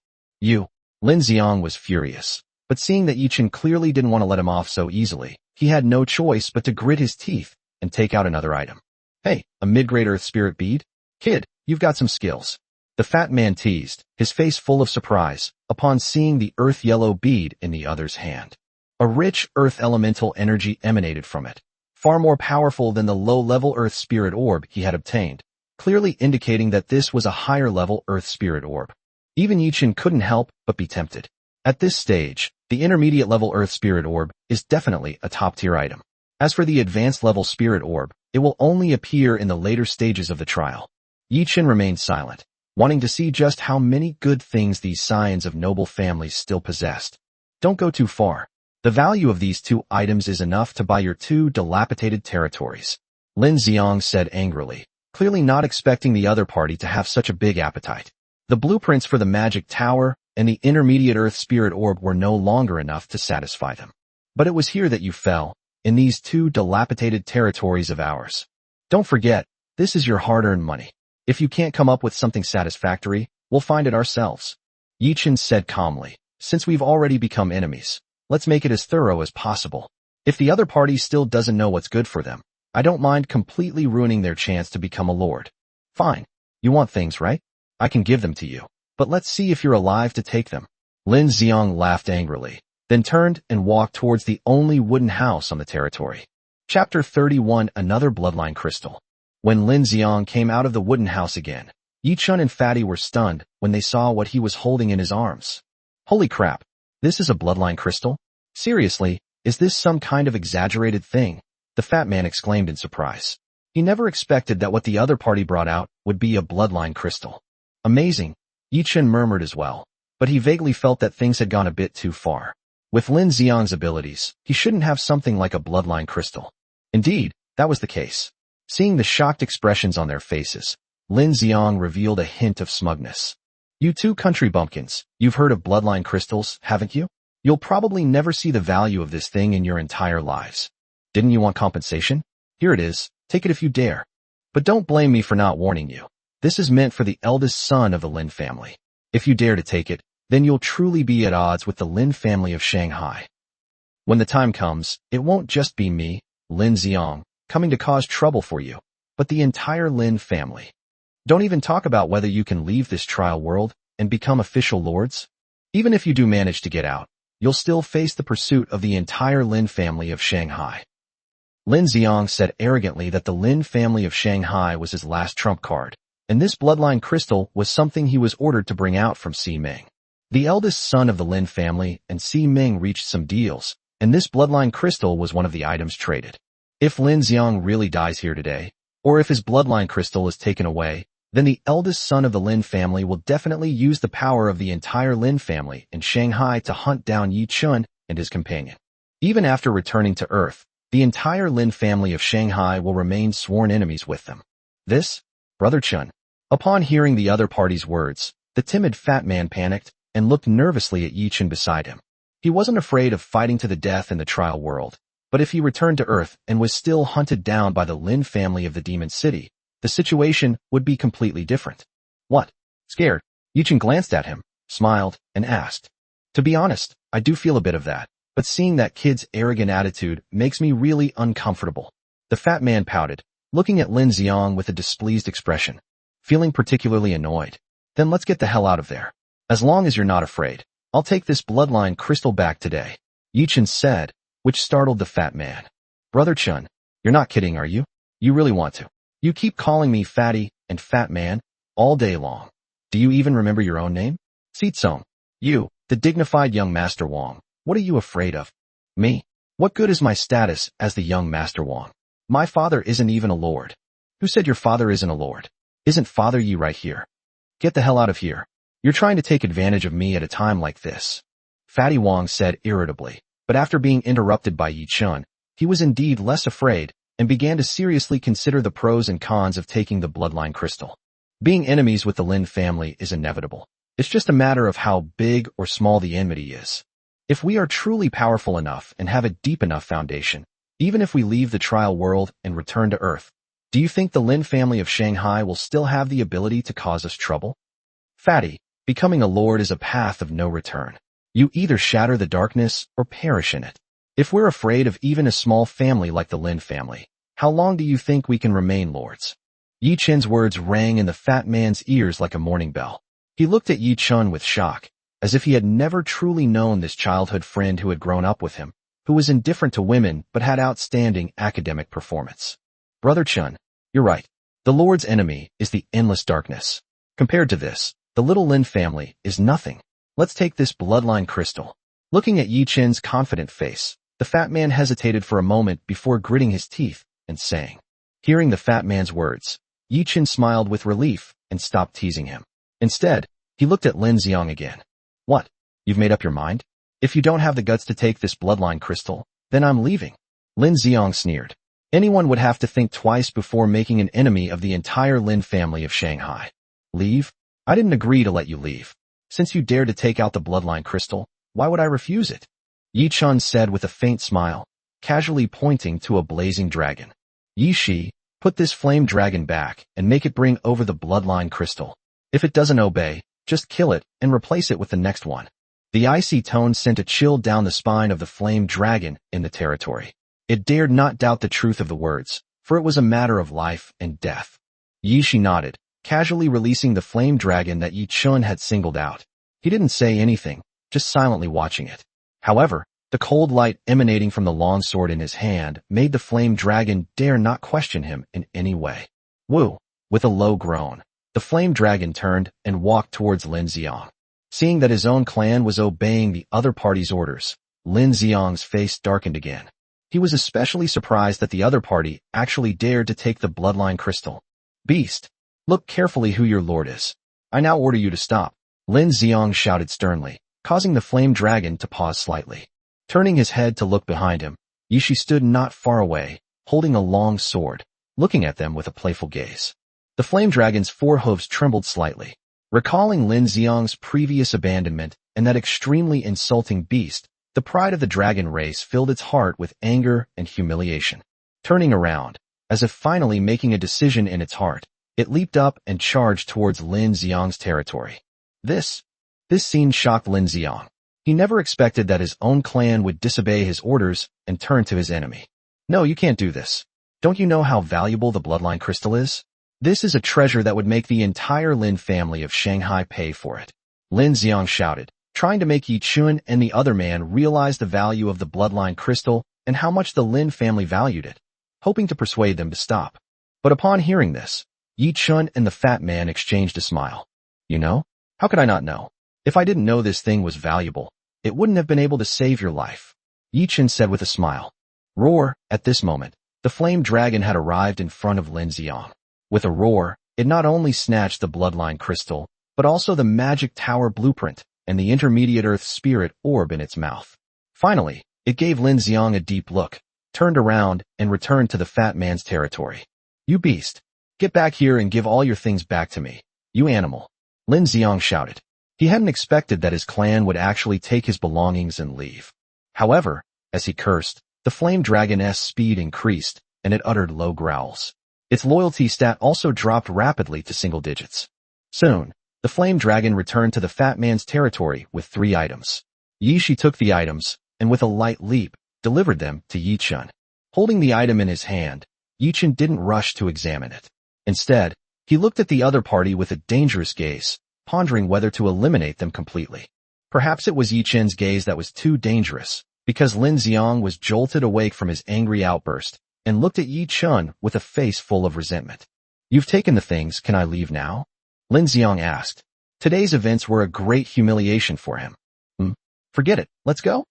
Lin Xiang was furious, but seeing that Yi Chun clearly didn't want to let him off so easily, he had no choice but to grit his teeth and take out another item. Hey, a mid-grade earth spirit bead? Kid, you've got some skills. The fat man teased, his face full of surprise, upon seeing the earth yellow bead in the other's hand. A rich earth elemental energy emanated from it, far more powerful than the low-level earth spirit orb he had obtained, clearly indicating that this was a higher-level earth spirit orb. Even Yi Chen couldn't help but be tempted. At this stage, the intermediate-level earth spirit orb is definitely a top-tier item. As for the advanced-level spirit orb, it will only appear in the later stages of the trial. Yi Chen remained silent, wanting to see just how many good things these scions of noble families still possessed. Don't go too far. The value of these 2 items is enough to buy your 2 dilapidated territories. Lin Xiang said angrily, clearly not expecting the other party to have such a big appetite. The blueprints for the magic tower and the intermediate earth spirit orb were no longer enough to satisfy them. But it was here that you fell, in these 2 dilapidated territories of ours. Don't forget, this is your hard-earned money. If you can't come up with something satisfactory, we'll find it ourselves. Yi Chen said calmly, since we've already become enemies, let's make it as thorough as possible. If the other party still doesn't know what's good for them, I don't mind completely ruining their chance to become a lord. Fine. You want things, right? I can give them to you. But let's see if you're alive to take them. Lin Xiang laughed angrily, then turned and walked towards the only wooden house on the territory. Chapter 31 Another Bloodline Crystal. When Lin Xiang came out of the wooden house again, Yi Chun and Fatty were stunned when they saw what he was holding in his arms. Holy crap! This is a bloodline crystal? Seriously, is this some kind of exaggerated thing? The fat man exclaimed in surprise. He never expected that what the other party brought out would be a bloodline crystal. Amazing, Yi Chun murmured as well, but he vaguely felt that things had gone a bit too far. With Lin Xiang's abilities, he shouldn't have something like a bloodline crystal. Indeed, that was the case. Seeing the shocked expressions on their faces, Lin Xiang revealed a hint of smugness. You 2 country bumpkins, you've heard of bloodline crystals, haven't you? You'll probably never see the value of this thing in your entire lives. Didn't you want compensation? Here it is, take it if you dare. But don't blame me for not warning you. This is meant for the eldest son of the Lin family. If you dare to take it, then you'll truly be at odds with the Lin family of Shanghai. When the time comes, it won't just be me, Lin Xiang, coming to cause trouble for you, but the entire Lin family. Don't even talk about whether you can leave this trial world and become official lords. Even if you do manage to get out, you'll still face the pursuit of the entire Lin family of Shanghai. Lin Xiang said arrogantly that the Lin family of Shanghai was his last trump card, and this bloodline crystal was something he was ordered to bring out from Si Ming. The eldest son of the Lin family and Si Ming reached some deals, and this bloodline crystal was one of the items traded. If Lin Xiang really dies here today, or if his bloodline crystal is taken away, then the eldest son of the Lin family will definitely use the power of the entire Lin family in Shanghai to hunt down Yi Chun and his companion. Even after returning to Earth, the entire Lin family of Shanghai will remain sworn enemies with them. This, Brother Chun. Upon hearing the other party's words, the timid fat man panicked and looked nervously at Yi Chun beside him. He wasn't afraid of fighting to the death in the trial world, but if he returned to Earth and was still hunted down by the Lin family of the Demon City, the situation would be completely different. What? Scared? Yi Chun glanced at him, smiled, and asked. To be honest, I do feel a bit of that, but seeing that kid's arrogant attitude makes me really uncomfortable. The fat man pouted, looking at Lin Xiang with a displeased expression, feeling particularly annoyed. Then let's get the hell out of there. As long as you're not afraid, I'll take this bloodline crystal back today, Yi Chun said, which startled the fat man. Brother Chun, you're not kidding, are you? You really want to? You keep calling me fatty and fat man all day long. Do you even remember your own name? Sitsong. You, the dignified young Master Wong. What are you afraid of? Me? What good is my status as the young Master Wong? My father isn't even a lord. Who said your father isn't a lord? Isn't Father Yi right here? Get the hell out of here. You're trying to take advantage of me at a time like this. Fatty Wong said irritably, but after being interrupted by Yi Chun, he was indeed less afraid and began to seriously consider the pros and cons of taking the bloodline crystal. Being enemies with the Lin family is inevitable. It's just a matter of how big or small the enmity is. If we are truly powerful enough and have a deep enough foundation, even if we leave the trial world and return to Earth, do you think the Lin family of Shanghai will still have the ability to cause us trouble? Fatty, becoming a lord is a path of no return. You either shatter the darkness or perish in it. If we're afraid of even a small family like the Lin family, how long do you think we can remain lords? Yi Chun's words rang in the fat man's ears like a morning bell. He looked at Yi Chun with shock, as if he had never truly known this childhood friend who had grown up with him, who was indifferent to women but had outstanding academic performance. Brother Chun, you're right. The Lord's enemy is the endless darkness. Compared to this, the little Lin family is nothing. Let's take this bloodline crystal. Looking at Yi Chun's confident face, the fat man hesitated for a moment before gritting his teeth and saying. Hearing the fat man's words, Yi Chun smiled with relief and stopped teasing him. Instead, he looked at Lin Xiang again. What? You've made up your mind? If you don't have the guts to take this bloodline crystal, then I'm leaving. Lin Xiang sneered. Anyone would have to think twice before making an enemy of the entire Lin family of Shanghai. Leave? I didn't agree to let you leave. Since you dared to take out the bloodline crystal, why would I refuse it? Yi Chun said with a faint smile, casually pointing to a blazing dragon. Yi Shi, put this flame dragon back and make it bring over the bloodline crystal. If it doesn't obey, just kill it and replace it with the next one. The icy tone sent a chill down the spine of the flame dragon in the territory. It dared not doubt the truth of the words, for it was a matter of life and death. Yi Shi nodded, casually releasing the flame dragon that Yi Chun had singled out. He didn't say anything, just silently watching it. However, the cold light emanating from the long sword in his hand made the flame dragon dare not question him in any way. Woo! With a low groan, the flame dragon turned and walked towards Lin Xiang. Seeing that his own clan was obeying the other party's orders, Lin Xiang's face darkened again. He was especially surprised that the other party actually dared to take the bloodline crystal. Beast! Look carefully who your lord is. I now order you to stop. Lin Xiang shouted sternly, causing the flame dragon to pause slightly. Turning his head to look behind him, Yi Shi stood not far away, holding a long sword, looking at them with a playful gaze. The flame dragon's four hooves trembled slightly. Recalling Lin Xiang's previous abandonment and that extremely insulting beast, the pride of the dragon race filled its heart with anger and humiliation. Turning around, as if finally making a decision in its heart, it leaped up and charged towards Lin Xiang's territory. This scene shocked Lin Xiang. He never expected that his own clan would disobey his orders and turn to his enemy. No, you can't do this. Don't you know how valuable the bloodline crystal is? This is a treasure that would make the entire Lin family of Shanghai pay for it. Lin Xiang shouted, trying to make Yi Chun and the other man realize the value of the bloodline crystal and how much the Lin family valued it, hoping to persuade them to stop. But upon hearing this, Yi Chun and the fat man exchanged a smile. You know? How could I not know? If I didn't know this thing was valuable, it wouldn't have been able to save your life. Yi Chun said with a smile. Roar! At this moment, the flame dragon had arrived in front of Lin Xiang. With a roar, it not only snatched the bloodline crystal, but also the magic tower blueprint and the intermediate earth spirit orb in its mouth. Finally, it gave Lin Xiang a deep look, turned around, and returned to the fat man's territory. You beast! Get back here and give all your things back to me, you animal! Lin Xiang shouted. He hadn't expected that his clan would actually take his belongings and leave. However, as he cursed, the flame dragon's speed increased, and it uttered low growls. Its loyalty stat also dropped rapidly to single digits. Soon, the flame dragon returned to the fat man's territory with 3 items. Yi Shi took the items, and with a light leap, delivered them to Yi Chun. Holding the item in his hand, Yi Chun didn't rush to examine it. Instead, he looked at the other party with a dangerous gaze, pondering whether to eliminate them completely. Perhaps it was Yi Chun's gaze that was too dangerous, because Lin Xiang was jolted awake from his angry outburst, and looked at Yi Chun with a face full of resentment. You've taken the things, can I leave now? Lin Xiang asked. Today's events were a great humiliation for him. Forget it, let's go?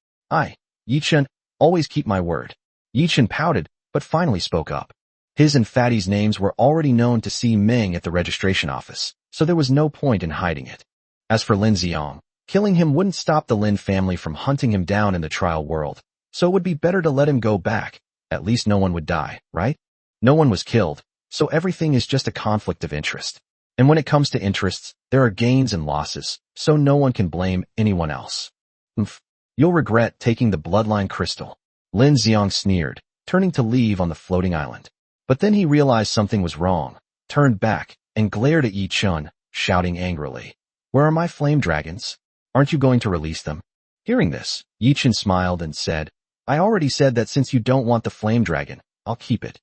Yi Chun, always keep my word. Yi Chun pouted, but finally spoke up. His and Fatty's names were already known to Si Ming at the registration office, so there was no point in hiding it. As for Lin Xiang, killing him wouldn't stop the Lin family from hunting him down in the trial world, so it would be better to let him go back. At least no one would die, right? No one was killed, so everything is just a conflict of interest. And when it comes to interests, there are gains and losses, so no one can blame anyone else. You'll regret taking the bloodline crystal. Lin Xiang sneered, turning to leave on the floating island. But then he realized something was wrong, turned back, and glared at Yi Chun, shouting angrily. Where are my flame dragons? Aren't you going to release them? Hearing this, Yi Chun smiled and said, I already said that since you don't want the flame dragon, I'll keep it.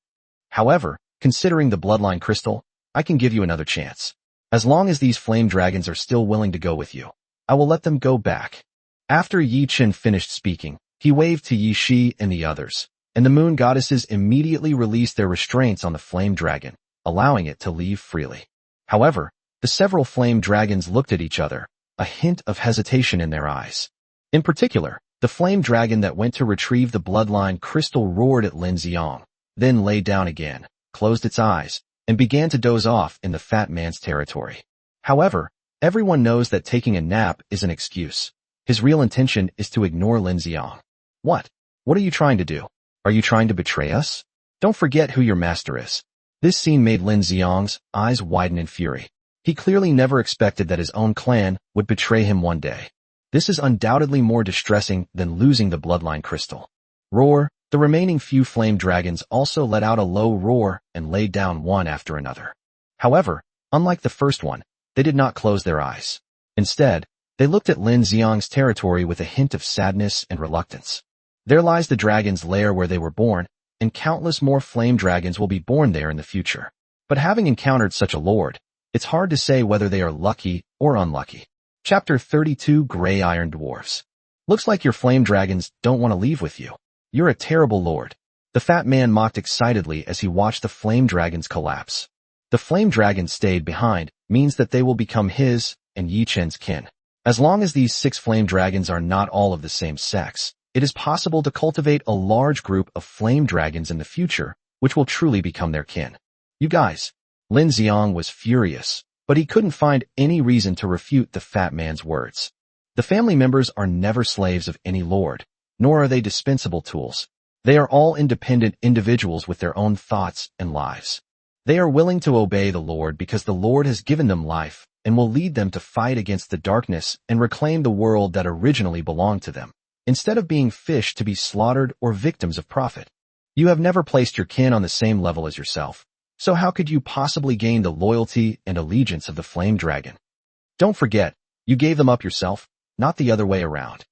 However, considering the bloodline crystal, I can give you another chance. As long as these flame dragons are still willing to go with you, I will let them go back. After Yi Chun finished speaking, he waved to Yi Shi and the others, and the moon goddesses immediately released their restraints on the flame dragon, allowing it to leave freely. However, the several flame dragons looked at each other, a hint of hesitation in their eyes. In particular, the flame dragon that went to retrieve the bloodline crystal roared at Lin Xiang, then lay down again, closed its eyes, and began to doze off in the fat man's territory. However, everyone knows that taking a nap is an excuse, His real intention is to ignore Lin Xiang. What? What are you trying to do? Are you trying to betray us? Don't forget who your master is. This scene made Lin Xiang's eyes widen in fury. He clearly never expected that his own clan would betray him one day. This is undoubtedly more distressing than losing the bloodline crystal. Roar! The remaining few flame dragons also let out a low roar and laid down one after another. However, unlike the first one, they did not close their eyes. Instead, they looked at Lin Xiang's territory with a hint of sadness and reluctance. There lies the dragon's lair where they were born, and countless more flame dragons will be born there in the future. But having encountered such a lord, it's hard to say whether they are lucky or unlucky. Chapter 32 Gray Iron Dwarfs. Looks like your flame dragons don't want to leave with you. You're a terrible lord. The fat man mocked excitedly as he watched the flame dragons collapse. The flame dragons stayed behind means that they will become his and Yi Chen's kin. As long as these 6 flame dragons are not all of the same sex, it is possible to cultivate a large group of flame dragons in the future, which will truly become their kin. You guys. Lin Xiang was furious, but he couldn't find any reason to refute the fat man's words. The family members are never slaves of any lord, nor are they dispensable tools. They are all independent individuals with their own thoughts and lives. They are willing to obey the Lord because the Lord has given them life and will lead them to fight against the darkness and reclaim the world that originally belonged to them, instead of being fish to be slaughtered or victims of profit. You have never placed your kin on the same level as yourself, so how could you possibly gain the loyalty and allegiance of the flame dragon? Don't forget, you gave them up yourself, not the other way around.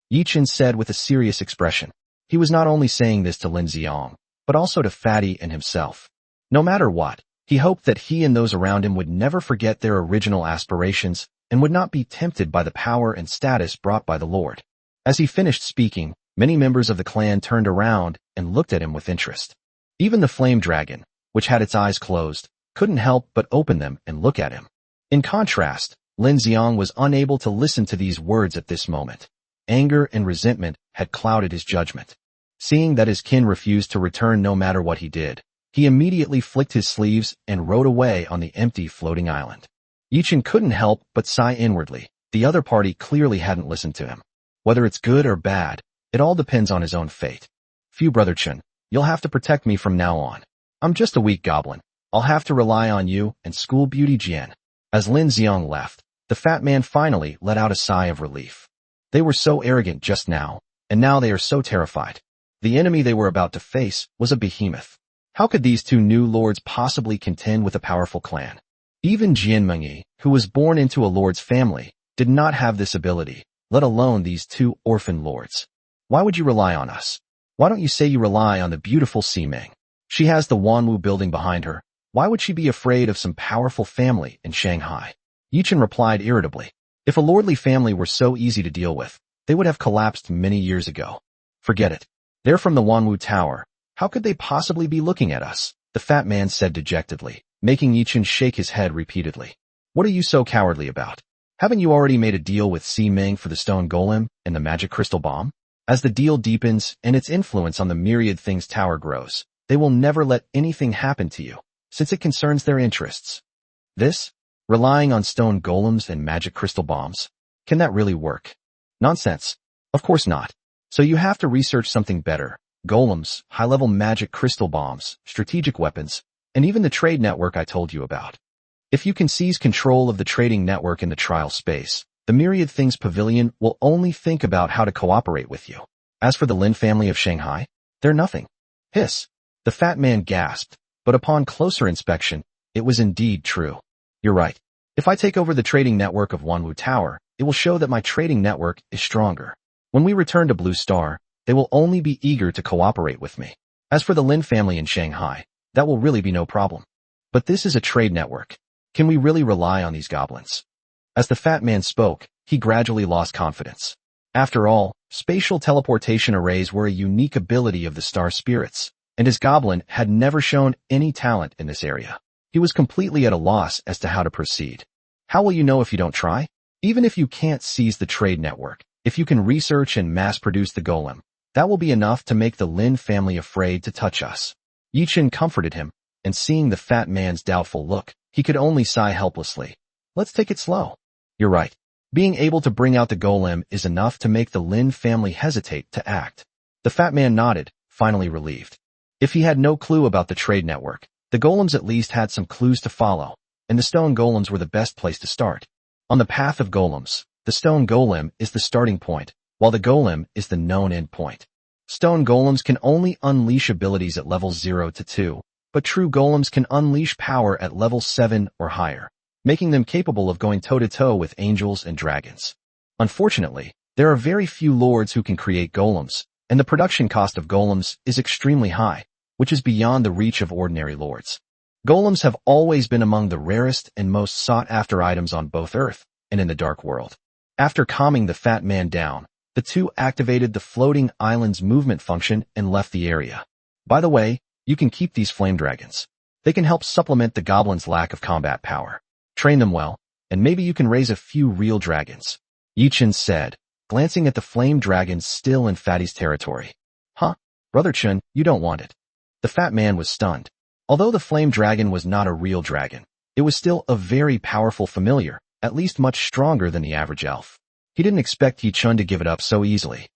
Yi Chen said with a serious expression. He was not only saying this to Lin Xiang, but also to Fatty and himself. No matter what, he hoped that he and those around him would never forget their original aspirations and would not be tempted by the power and status brought by the Lord. As he finished speaking, many members of the clan turned around and looked at him with interest. Even the flame dragon, which had its eyes closed, couldn't help but open them and look at him. In contrast, Lin Xiang was unable to listen to these words at this moment. Anger and resentment had clouded his judgment. Seeing that his kin refused to return no matter what he did, he immediately flicked his sleeves and rode away on the empty floating island. Yi Chen couldn't help but sigh inwardly. The other party clearly hadn't listened to him. Whether it's good or bad, it all depends on his own fate. Phew, Brother Chen, you'll have to protect me from now on. I'm just a weak goblin. I'll have to rely on you and school beauty Jian. As Lin Xiang left, the fat man finally let out a sigh of relief. They were so arrogant just now, and now they are so terrified. The enemy they were about to face was a behemoth. How could these 2 new lords possibly contend with a powerful clan? Even Jian Mengyi, who was born into a lord's family, did not have this ability, let alone these 2 orphan lords. Why would you rely on us? Why don't you say you rely on the beautiful Ximeng? She has the Wanwu building behind her. Why would she be afraid of some powerful family in Shanghai? Yi Chen replied irritably. If a lordly family were so easy to deal with, they would have collapsed many years ago. Forget it. They're from the Wanwu Tower. How could they possibly be looking at us? The fat man said dejectedly, making Yi Chen shake his head repeatedly. What are you so cowardly about? Haven't you already made a deal with Ximeng for the stone golem and the magic crystal bomb? As the deal deepens and its influence on the myriad things tower grows, they will never let anything happen to you, since it concerns their interests. This? Relying on stone golems and magic crystal bombs? Can that really work? Nonsense. Of course not. So you have to research something better. Golems, high-level magic crystal bombs, strategic weapons, and even the trade network I told you about. If you can seize control of the trading network in the trial space, the Myriad Things Pavilion will only think about how to cooperate with you. As for the Lin family of Shanghai, they're nothing. Hiss. The fat man gasped, but upon closer inspection, it was indeed true. You're right. If I take over the trading network of Wanwu Tower, it will show that my trading network is stronger. When we return to Blue Star, they will only be eager to cooperate with me. As for the Lin family in Shanghai, that will really be no problem. But this is a trade network. Can we really rely on these goblins? As the fat man spoke, he gradually lost confidence. After all, spatial teleportation arrays were a unique ability of the star spirits, and his goblin had never shown any talent in this area. He was completely at a loss as to how to proceed. How will you know if you don't try? Even if you can't seize the trade network, if you can research and mass-produce the golem, that will be enough to make the Lin family afraid to touch us. Yi Chen comforted him, and seeing the fat man's doubtful look, he could only sigh helplessly. Let's take it slow. You're right. Being able to bring out the golem is enough to make the Lin family hesitate to act. The fat man nodded, finally relieved. If he had no clue about the trade network, the golems at least had some clues to follow, and the stone golems were the best place to start. On the path of golems, the stone golem is the starting point, while the golem is the known end point. Stone golems can only unleash abilities at levels 0 to 2, but true golems can unleash power at level 7 or higher, making them capable of going toe-to-toe with angels and dragons. Unfortunately, there are very few lords who can create golems, and the production cost of golems is extremely high, which is beyond the reach of ordinary lords. Golems have always been among the rarest and most sought-after items on both Earth and in the Dark World. After calming the fat man down, the two activated the floating island's movement function and left the area. By the way, you can keep these flame dragons. They can help supplement the goblins' lack of combat power. Train them well, and maybe you can raise a few real dragons, Yi-Chen said, glancing at the flame dragons still in Fatty's territory. Huh? Brother Chun, you don't want it. The fat man was stunned. Although the flame dragon was not a real dragon, it was still a very powerful familiar, at least much stronger than the average elf. He didn't expect Yi-Chun to give it up so easily.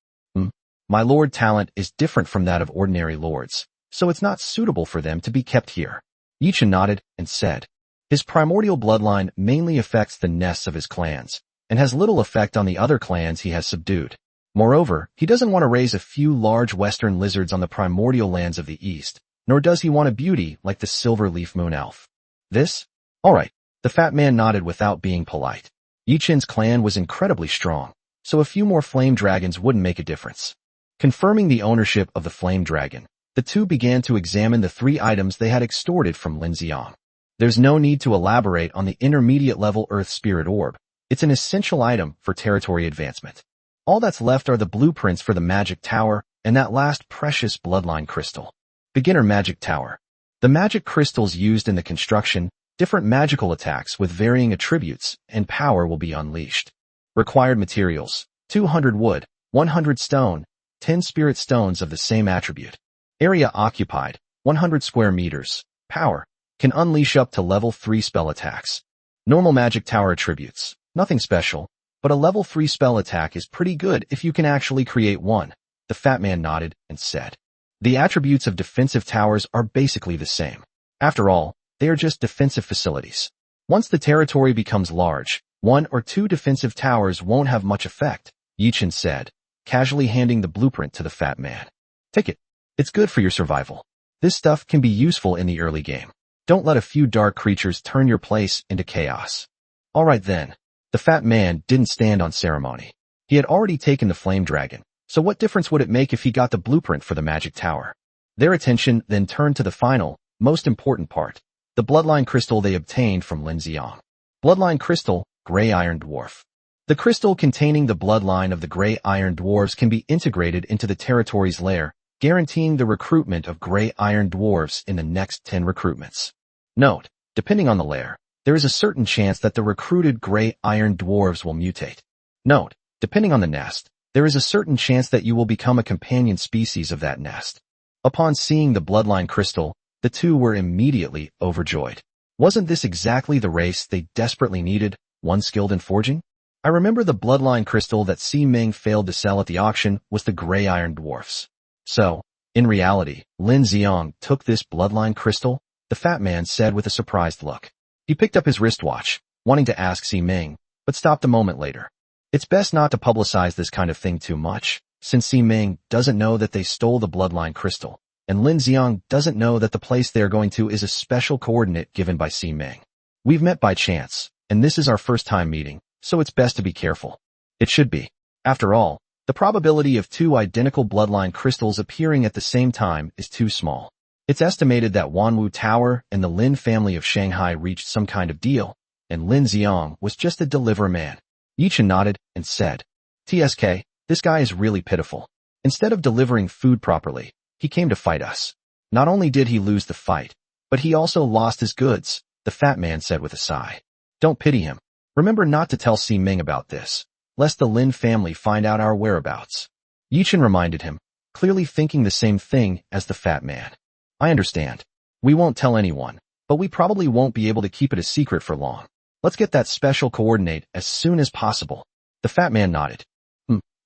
My lord talent is different from that of ordinary lords, so it's not suitable for them to be kept here. Yi-Chen nodded and said, his primordial bloodline mainly affects the nests of his clans, and has little effect on the other clans he has subdued. Moreover, he doesn't want to raise a few large western lizards on the primordial lands of the east, nor does he want a beauty like the silver leaf moon elf. This? Alright. The fat man nodded without being polite. Yi-Chen's clan was incredibly strong, so a few more flame dragons wouldn't make a difference. Confirming the ownership of the flame dragon, the two began to examine the 3 items they had extorted from Lin Xiang. There's no need to elaborate on the intermediate level Earth Spirit Orb. It's an essential item for territory advancement. All that's left are the blueprints for the magic tower and that last precious bloodline crystal. Beginner magic tower. The magic crystals used in the construction, different magical attacks with varying attributes and power will be unleashed. Required materials: 200 wood, 100 stone, 10 spirit stones of the same attribute. Area occupied: 100 square meters. Power: can unleash up to level 3 spell attacks. Normal magic tower attributes: nothing special, but a level 3 spell attack is pretty good if you can actually create one. The fat man nodded and said, the attributes of defensive towers are basically the same. After all, they are just defensive facilities. Once the territory becomes large, 1 or 2 defensive towers won't have much effect, Yi-Chen said, casually handing the blueprint to the fat man. Take it. It's good for your survival. This stuff can be useful in the early game. Don't let a few dark creatures turn your place into chaos. Alright then. The fat man didn't stand on ceremony. He had already taken the flame dragon, so what difference would it make if he got the blueprint for the magic tower? Their attention then turned to the final, most important part, the bloodline crystal they obtained from Lin Xiang. Bloodline crystal, Gray Iron Dwarf. The crystal containing the bloodline of the Gray Iron Dwarves can be integrated into the territory's lair, guaranteeing the recruitment of Gray Iron Dwarves in the next 10 recruitments. Note, depending on the lair, there is a certain chance that the recruited Gray Iron Dwarves will mutate. Note, depending on the nest, there is a certain chance that you will become a companion species of that nest. Upon seeing the bloodline crystal, the two were immediately overjoyed. Wasn't this exactly the race they desperately needed, one skilled in forging? I remember the bloodline crystal that Si Ming failed to sell at the auction was the Gray Iron Dwarfs. So, in reality, Lin Xiang took this bloodline crystal, the fat man said with a surprised look. He picked up his wristwatch, wanting to ask Si Ming, but stopped a moment later. It's best not to publicize this kind of thing too much, since Si Ming doesn't know that they stole the bloodline crystal, and Lin Xiang doesn't know that the place they're going to is a special coordinate given by Si Ming. We've met by chance, and this is our first time meeting, so it's best to be careful. It should be. After all, the probability of 2 identical bloodline crystals appearing at the same time is too small. It's estimated that Wanwu Tower and the Lin family of Shanghai reached some kind of deal, and Lin Xiang was just a deliver man. Yi-Chen nodded and said, TSK, this guy is really pitiful. Instead of delivering food properly, he came to fight us. Not only did he lose the fight, but he also lost his goods, the fat man said with a sigh. Don't pity him. Remember not to tell Si Ming about this, lest the Lin family find out our whereabouts. Yi-Chen reminded him, clearly thinking the same thing as the fat man. I understand. We won't tell anyone, but we probably won't be able to keep it a secret for long. Let's get that special coordinate as soon as possible. The fat man nodded.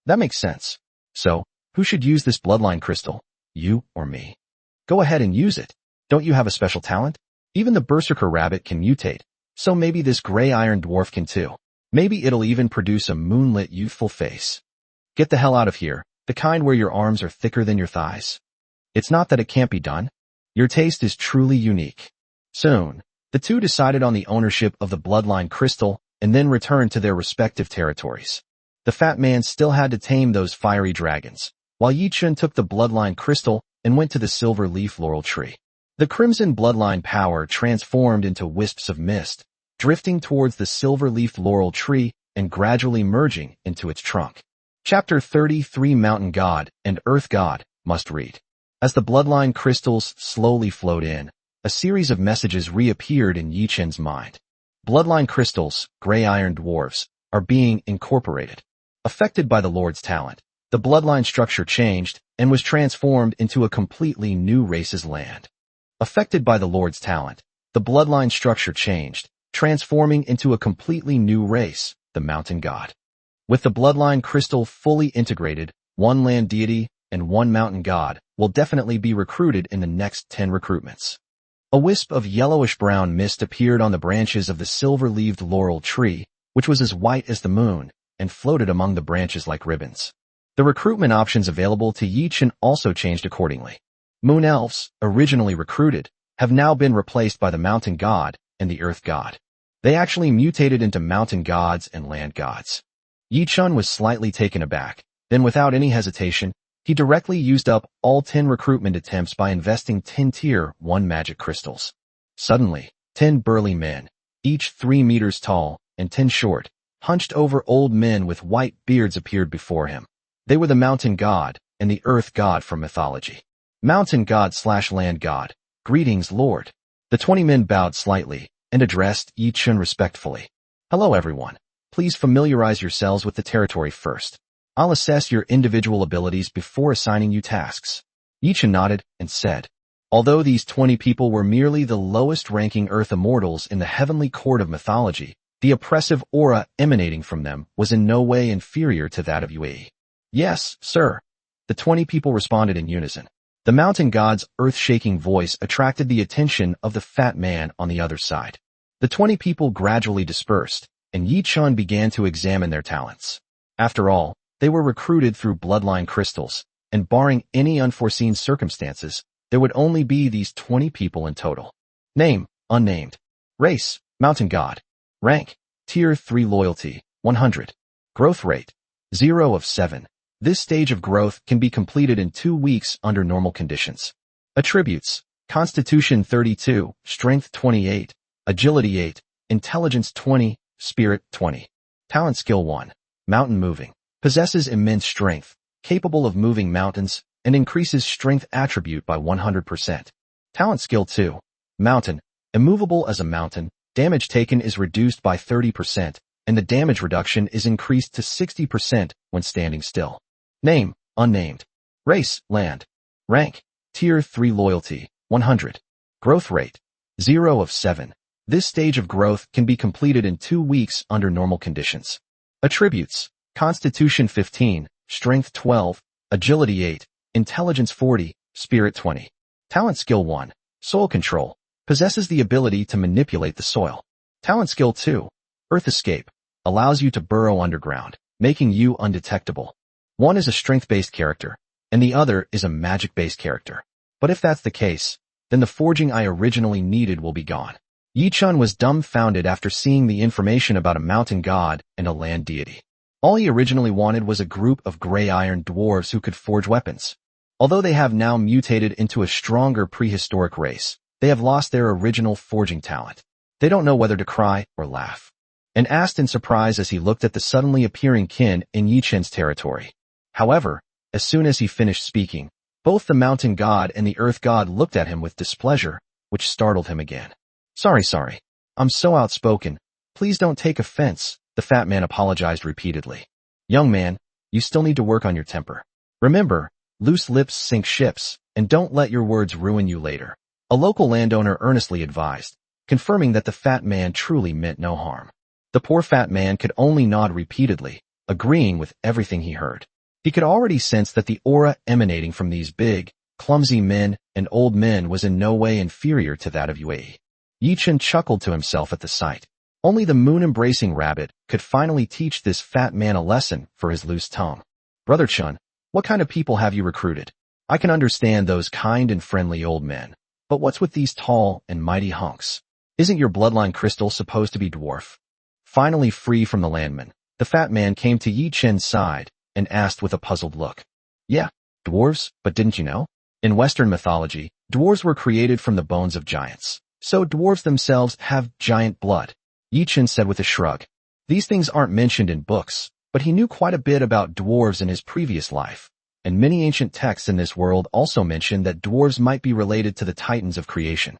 That makes sense. So, who should use this bloodline crystal? You or me? Go ahead and use it. Don't you have a special talent? Even the berserker rabbit can mutate, so maybe this gray iron dwarf can too. Maybe it'll even produce a moonlit youthful face. Get the hell out of here, the kind where your arms are thicker than your thighs. It's not that it can't be done. Your taste is truly unique. Soon, the two decided on the ownership of the bloodline crystal and then returned to their respective territories. The fat man still had to tame those fiery dragons, while Yi-chun took the bloodline crystal and went to the silver leaf laurel tree. The crimson bloodline power transformed into wisps of mist, drifting towards the silver leaf laurel tree and gradually merging into its trunk. Chapter 33 Mountain God and Earth God must read. As the bloodline crystals slowly flowed in, a series of messages reappeared in Yi-chun's mind. Bloodline crystals, gray iron dwarves, are being incorporated. Affected by the Lord's talent, the bloodline structure changed and was transformed into a completely new race's land. Affected by the Lord's talent, the bloodline structure changed, transforming into a completely new race, the Mountain God. With the bloodline crystal fully integrated, one land deity and one mountain god will definitely be recruited in the next 10 recruitments. A wisp of yellowish-brown mist appeared on the branches of the silver-leaved laurel tree, which was as white as the moon, and floated among the branches like ribbons. The recruitment options available to Yi-chun also changed accordingly. Moon elves, originally recruited, have now been replaced by the mountain god and the earth god. They actually mutated into mountain gods and land gods. Yi-chun was slightly taken aback. Then without any hesitation, he directly used up all 10 recruitment attempts by investing 10 tier 1 magic crystals. Suddenly, 10 burly men, each 3 meters tall and 10 short, hunched over old men with white beards appeared before him. They were the mountain god and the earth god from mythology. Mountain god/land god, greetings, Lord. The 20 men bowed slightly and addressed Yi-chun respectfully. Hello everyone. Please familiarize yourselves with the territory first. I'll assess your individual abilities before assigning you tasks. Yi-chun nodded and said, although these 20 people were merely the lowest-ranking Earth immortals in the heavenly court of mythology, the oppressive aura emanating from them was in no way inferior to that of UAE. Yes, sir. The 20 people responded in unison. The mountain god's earth-shaking voice attracted the attention of the fat man on the other side. The 20 people gradually dispersed, and Yi-chun began to examine their talents. After all, they were recruited through bloodline crystals, and barring any unforeseen circumstances, there would only be these 20 people in total. Name, unnamed. Race, mountain god. Rank, tier 3 loyalty, 100. Growth rate, 0 of 7. This stage of growth can be completed in 2 weeks under normal conditions. Attributes, Constitution 32, Strength 28, Agility 8, Intelligence 20, Spirit 20. Talent Skill 1, Mountain Moving. Possesses immense strength, capable of moving mountains, and increases strength attribute by 100%. Talent Skill 2, Mountain. Immovable as a mountain, damage taken is reduced by 30%, and the damage reduction is increased to 60% when standing still. Name, unnamed. Race, land. Rank, tier 3 loyalty, 100. Growth rate, 0 of 7. This stage of growth can be completed in 2 weeks under normal conditions. Attributes, Constitution 15, Strength 12, Agility 8, Intelligence 40, Spirit 20. Talent Skill 1, Soil Control. Possesses the ability to manipulate the soil. Talent Skill 2, Earth Escape. Allows you to burrow underground, making you undetectable. One is a strength-based character, and the other is a magic-based character. But if that's the case, then the forging I originally needed will be gone. Yi-chun was dumbfounded after seeing the information about a mountain god and a land deity. All he originally wanted was a group of gray iron dwarves who could forge weapons. Although they have now mutated into a stronger prehistoric race, they have lost their original forging talent. They don't know whether to cry or laugh. And asked in surprise as he looked at the suddenly appearing kin in Yi-chun's territory. However, as soon as he finished speaking, both the mountain god and the earth god looked at him with displeasure, which startled him again. Sorry. I'm so outspoken. Please don't take offense, the fat man apologized repeatedly. Young man, you still need to work on your temper. Remember, loose lips sink ships, and don't let your words ruin you later. A local landowner earnestly advised. confirming that the fat man truly meant no harm. The poor fat man could only nod repeatedly, agreeing with everything he heard. He could already sense that the aura emanating from these big, clumsy men and old men was in no way inferior to that of Yue. Yi Chen chuckled to himself at the sight. Only the moon-embracing rabbit could finally teach this fat man a lesson for his loose tongue. Brother Chun, what kind of people have you recruited? I can understand those kind and friendly old men, but what's with these tall and mighty hunks? Isn't your bloodline crystal supposed to be dwarf? Finally free from the landman, the fat man came to Yi Chen's side and asked with a puzzled look. Yeah, dwarves, but didn't you know? In Western mythology, dwarves were created from the bones of giants, so dwarves themselves have giant blood. Yi Chen said with a shrug. These things aren't mentioned in books, but he knew quite a bit about dwarves in his previous life, and many ancient texts in this world also mention that dwarves might be related to the titans of creation.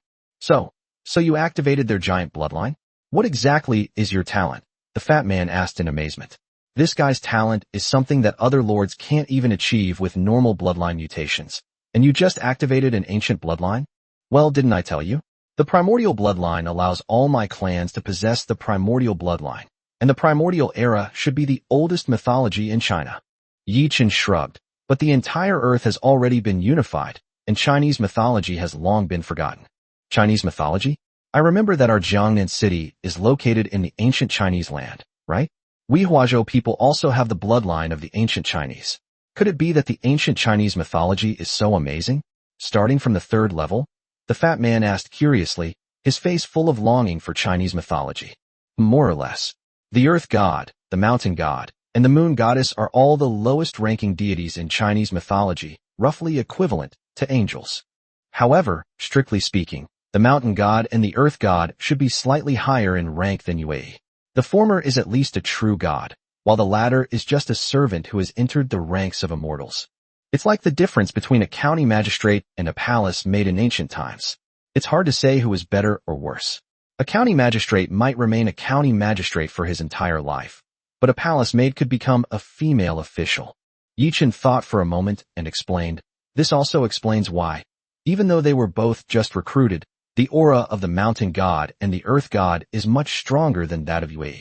So you activated their giant bloodline? What exactly is your talent? The fat man asked in amazement. This guy's talent is something that other lords can't even achieve with normal bloodline mutations. And you just activated an ancient bloodline? Well, didn't I tell you? The primordial bloodline allows all my clans to possess the primordial bloodline, and the primordial era should be the oldest mythology in China. Yi Chen shrugged, but the entire earth has already been unified, and Chinese mythology has long been forgotten. Chinese mythology? I remember that our Jiangnan city is located in the ancient Chinese land, right? We Huazhou people also have the bloodline of the ancient Chinese. Could it be that the ancient Chinese mythology is so amazing? Starting from the third level? The fat man asked curiously, his face full of longing for Chinese mythology. More or less. The earth god, the mountain god, and the moon goddess are all the lowest-ranking deities in Chinese mythology, roughly equivalent to angels. However, strictly speaking, the mountain god and the earth god should be slightly higher in rank than Yue. The former is at least a true god, while the latter is just a servant who has entered the ranks of immortals. It's like the difference between a county magistrate and a palace made in ancient times. It's hard to say who is better or worse. A county magistrate might remain a county magistrate for his entire life, but a palace maid could become a female official. Yi Chen thought for a moment and explained, this also explains why, even though they were both just recruited, the aura of the mountain god and the earth god is much stronger than that of Yue.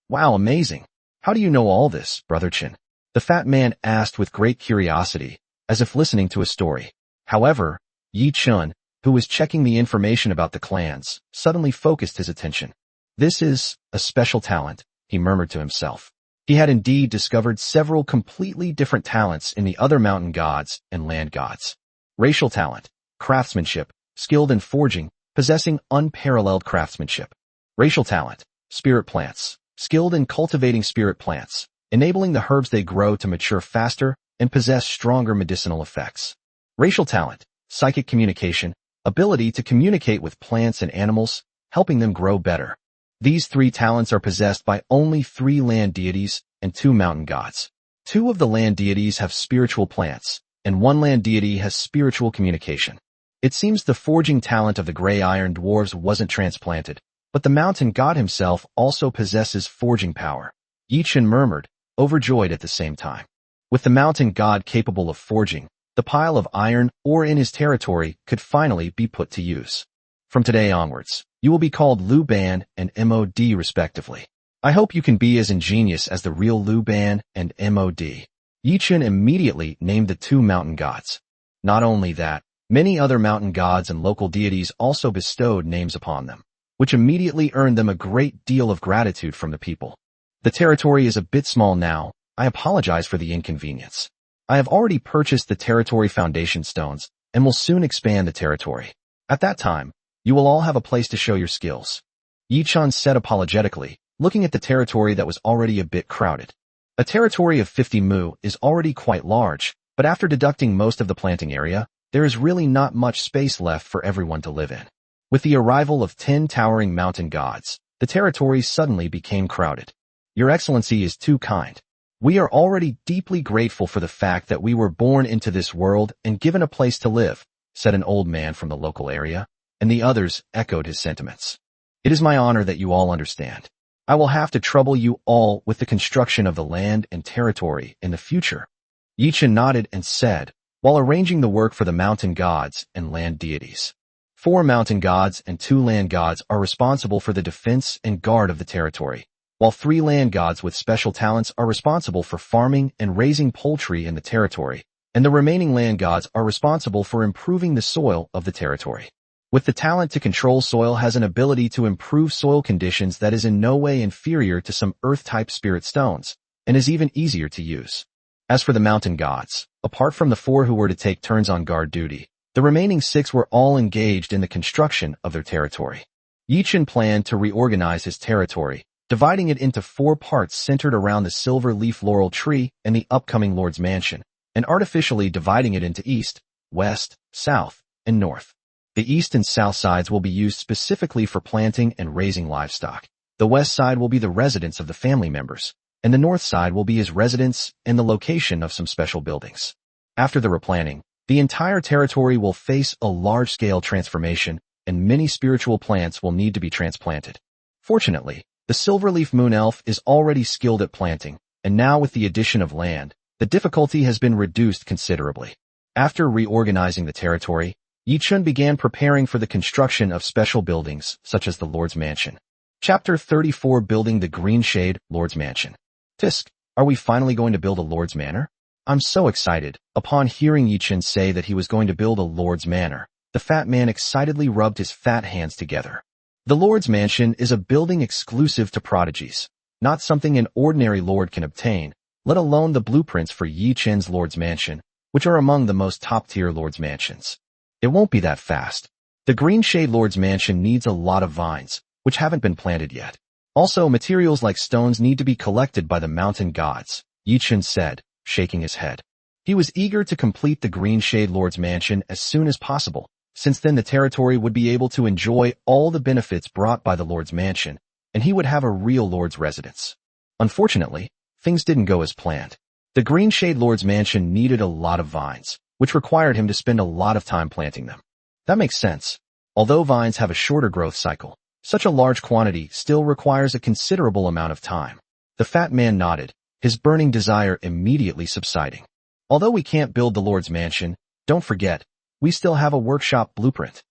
Wow, amazing. How do you know all this, Brother Chen? The fat man asked with great curiosity, as if listening to a story. However, Yi Chen, who was checking the information about the clans, suddenly focused his attention. This is a special talent, he murmured to himself. He had indeed discovered several completely different talents in the other mountain gods and land gods. Racial talent, craftsmanship, skilled in forging, possessing unparalleled craftsmanship. Racial talent, spirit plants, skilled in cultivating spirit plants, enabling the herbs they grow to mature faster and possess stronger medicinal effects. Racial talent, psychic communication, ability to communicate with plants and animals, helping them grow better. These three talents are possessed by only 3 land deities and 2 mountain gods. 2 of the land deities have spiritual plants, and 1 land deity has spiritual communication. It seems the forging talent of the gray iron dwarves wasn't transplanted, but the mountain god himself also possesses forging power. Yi Chen murmured, overjoyed at the same time. With the mountain god capable of forging, the pile of iron ore in his territory could finally be put to use. From today onwards, you will be called Lu Ban and Mod respectively. I hope you can be as ingenious as the real Lu Ban and Mod. Yi Chen immediately named the 2 mountain gods. Not only that, many other mountain gods and local deities also bestowed names upon them, which immediately earned them a great deal of gratitude from the people. The territory is a bit small now. I apologize for the inconvenience. I have already purchased the territory foundation stones and will soon expand the territory. At that time, you will all have a place to show your skills. Yi Chen said apologetically, looking at the territory that was already a bit crowded. A territory of 50 mu is already quite large, but after deducting most of the planting area, there is really not much space left for everyone to live in. With the arrival of 10 towering mountain gods, the territory suddenly became crowded. Your Excellency is too kind. We are already deeply grateful for the fact that we were born into this world and given a place to live, said an old man from the local area, and the others echoed his sentiments. It is my honor that you all understand. I will have to trouble you all with the construction of the land and territory in the future. Yi Chen nodded and said, while arranging the work for the mountain gods and land deities. 4 mountain gods and 2 land gods are responsible for the defense and guard of the territory, while 3 land gods with special talents are responsible for farming and raising poultry in the territory, and the remaining land gods are responsible for improving the soil of the territory. With the talent to control soil has an ability to improve soil conditions that is in no way inferior to some earth-type spirit stones, and is even easier to use. As for the mountain gods, apart from the 4 who were to take turns on guard duty, the remaining 6 were all engaged in the construction of their territory. Yichen planned to reorganize his territory, dividing it into 4 parts centered around the silver leaf laurel tree and the upcoming Lord's Mansion, and artificially dividing it into east, west, south, and north. The east and south sides will be used specifically for planting and raising livestock. The west side will be the residence of the family members, and the north side will be his residence and the location of some special buildings. After the replanting, the entire territory will face a large-scale transformation, and many spiritual plants will need to be transplanted. Fortunately, the Silverleaf Moon Elf is already skilled at planting, and now with the addition of land, the difficulty has been reduced considerably. After reorganizing the territory, Yichun began preparing for the construction of special buildings, such as the Lord's Mansion. Chapter 34 Building the Green Shade Lord's Mansion. Tisk, are we finally going to build a Lord's Manor? I'm so excited. Upon hearing Yichun say that he was going to build a Lord's Manor, the fat man excitedly rubbed his fat hands together. The Lord's Mansion is a building exclusive to prodigies, not something an ordinary lord can obtain, let alone the blueprints for Yichun's Lord's Mansion, which are among the most top-tier Lord's Mansions. It won't be that fast. The Green Shade Lord's Mansion needs a lot of vines, which haven't been planted yet. Also, materials like stones need to be collected by the mountain gods, Yichun said, shaking his head. He was eager to complete the Green Shade Lord's Mansion as soon as possible, since then the territory would be able to enjoy all the benefits brought by the Lord's Mansion, and he would have a real Lord's residence. Unfortunately, things didn't go as planned. The Green Shade Lord's Mansion needed a lot of vines, which required him to spend a lot of time planting them. That makes sense. Although vines have a shorter growth cycle, such a large quantity still requires a considerable amount of time. The fat man nodded, his burning desire immediately subsiding. Although we can't build the Lord's Mansion, don't forget, we still have a workshop blueprint.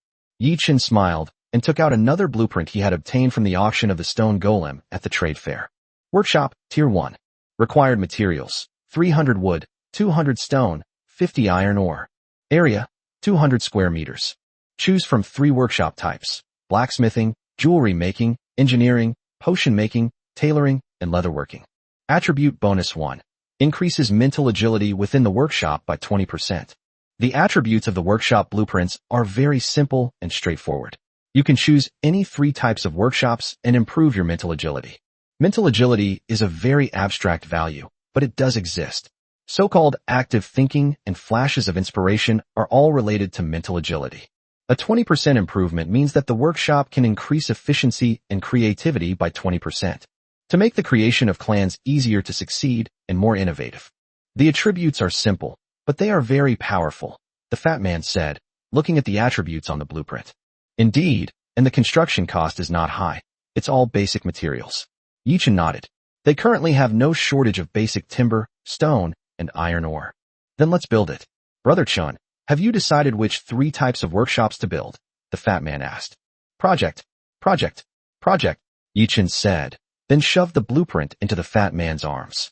Yichun smiled and took out another blueprint he had obtained from the auction of the stone golem at the trade fair. Workshop, Tier 1. Required materials, 300 wood, 200 stone, 50 iron ore. Area, 200 square meters. Choose from 3 workshop types: blacksmithing, jewelry making, engineering, potion making, tailoring, and leatherworking. Attribute bonus 1. Increases mental agility within the workshop by 20%. The attributes of the workshop blueprints are very simple and straightforward. You can choose any 3 types of workshops and improve your mental agility. Mental agility is a very abstract value, but it does exist. So-called active thinking and flashes of inspiration are all related to mental agility. A 20% improvement means that the workshop can increase efficiency and creativity by 20%, to make the creation of clans easier to succeed and more innovative. The attributes are simple, but they are very powerful, the fat man said, looking at the attributes on the blueprint. Indeed, and the construction cost is not high. It's all basic materials. Yichun nodded. They currently have no shortage of basic timber, stone, and iron ore. Then let's build it. Brother Chun, have you decided which 3 types of workshops to build? The fat man asked. Project, project, project, Yichun said, then shoved the blueprint into the fat man's arms.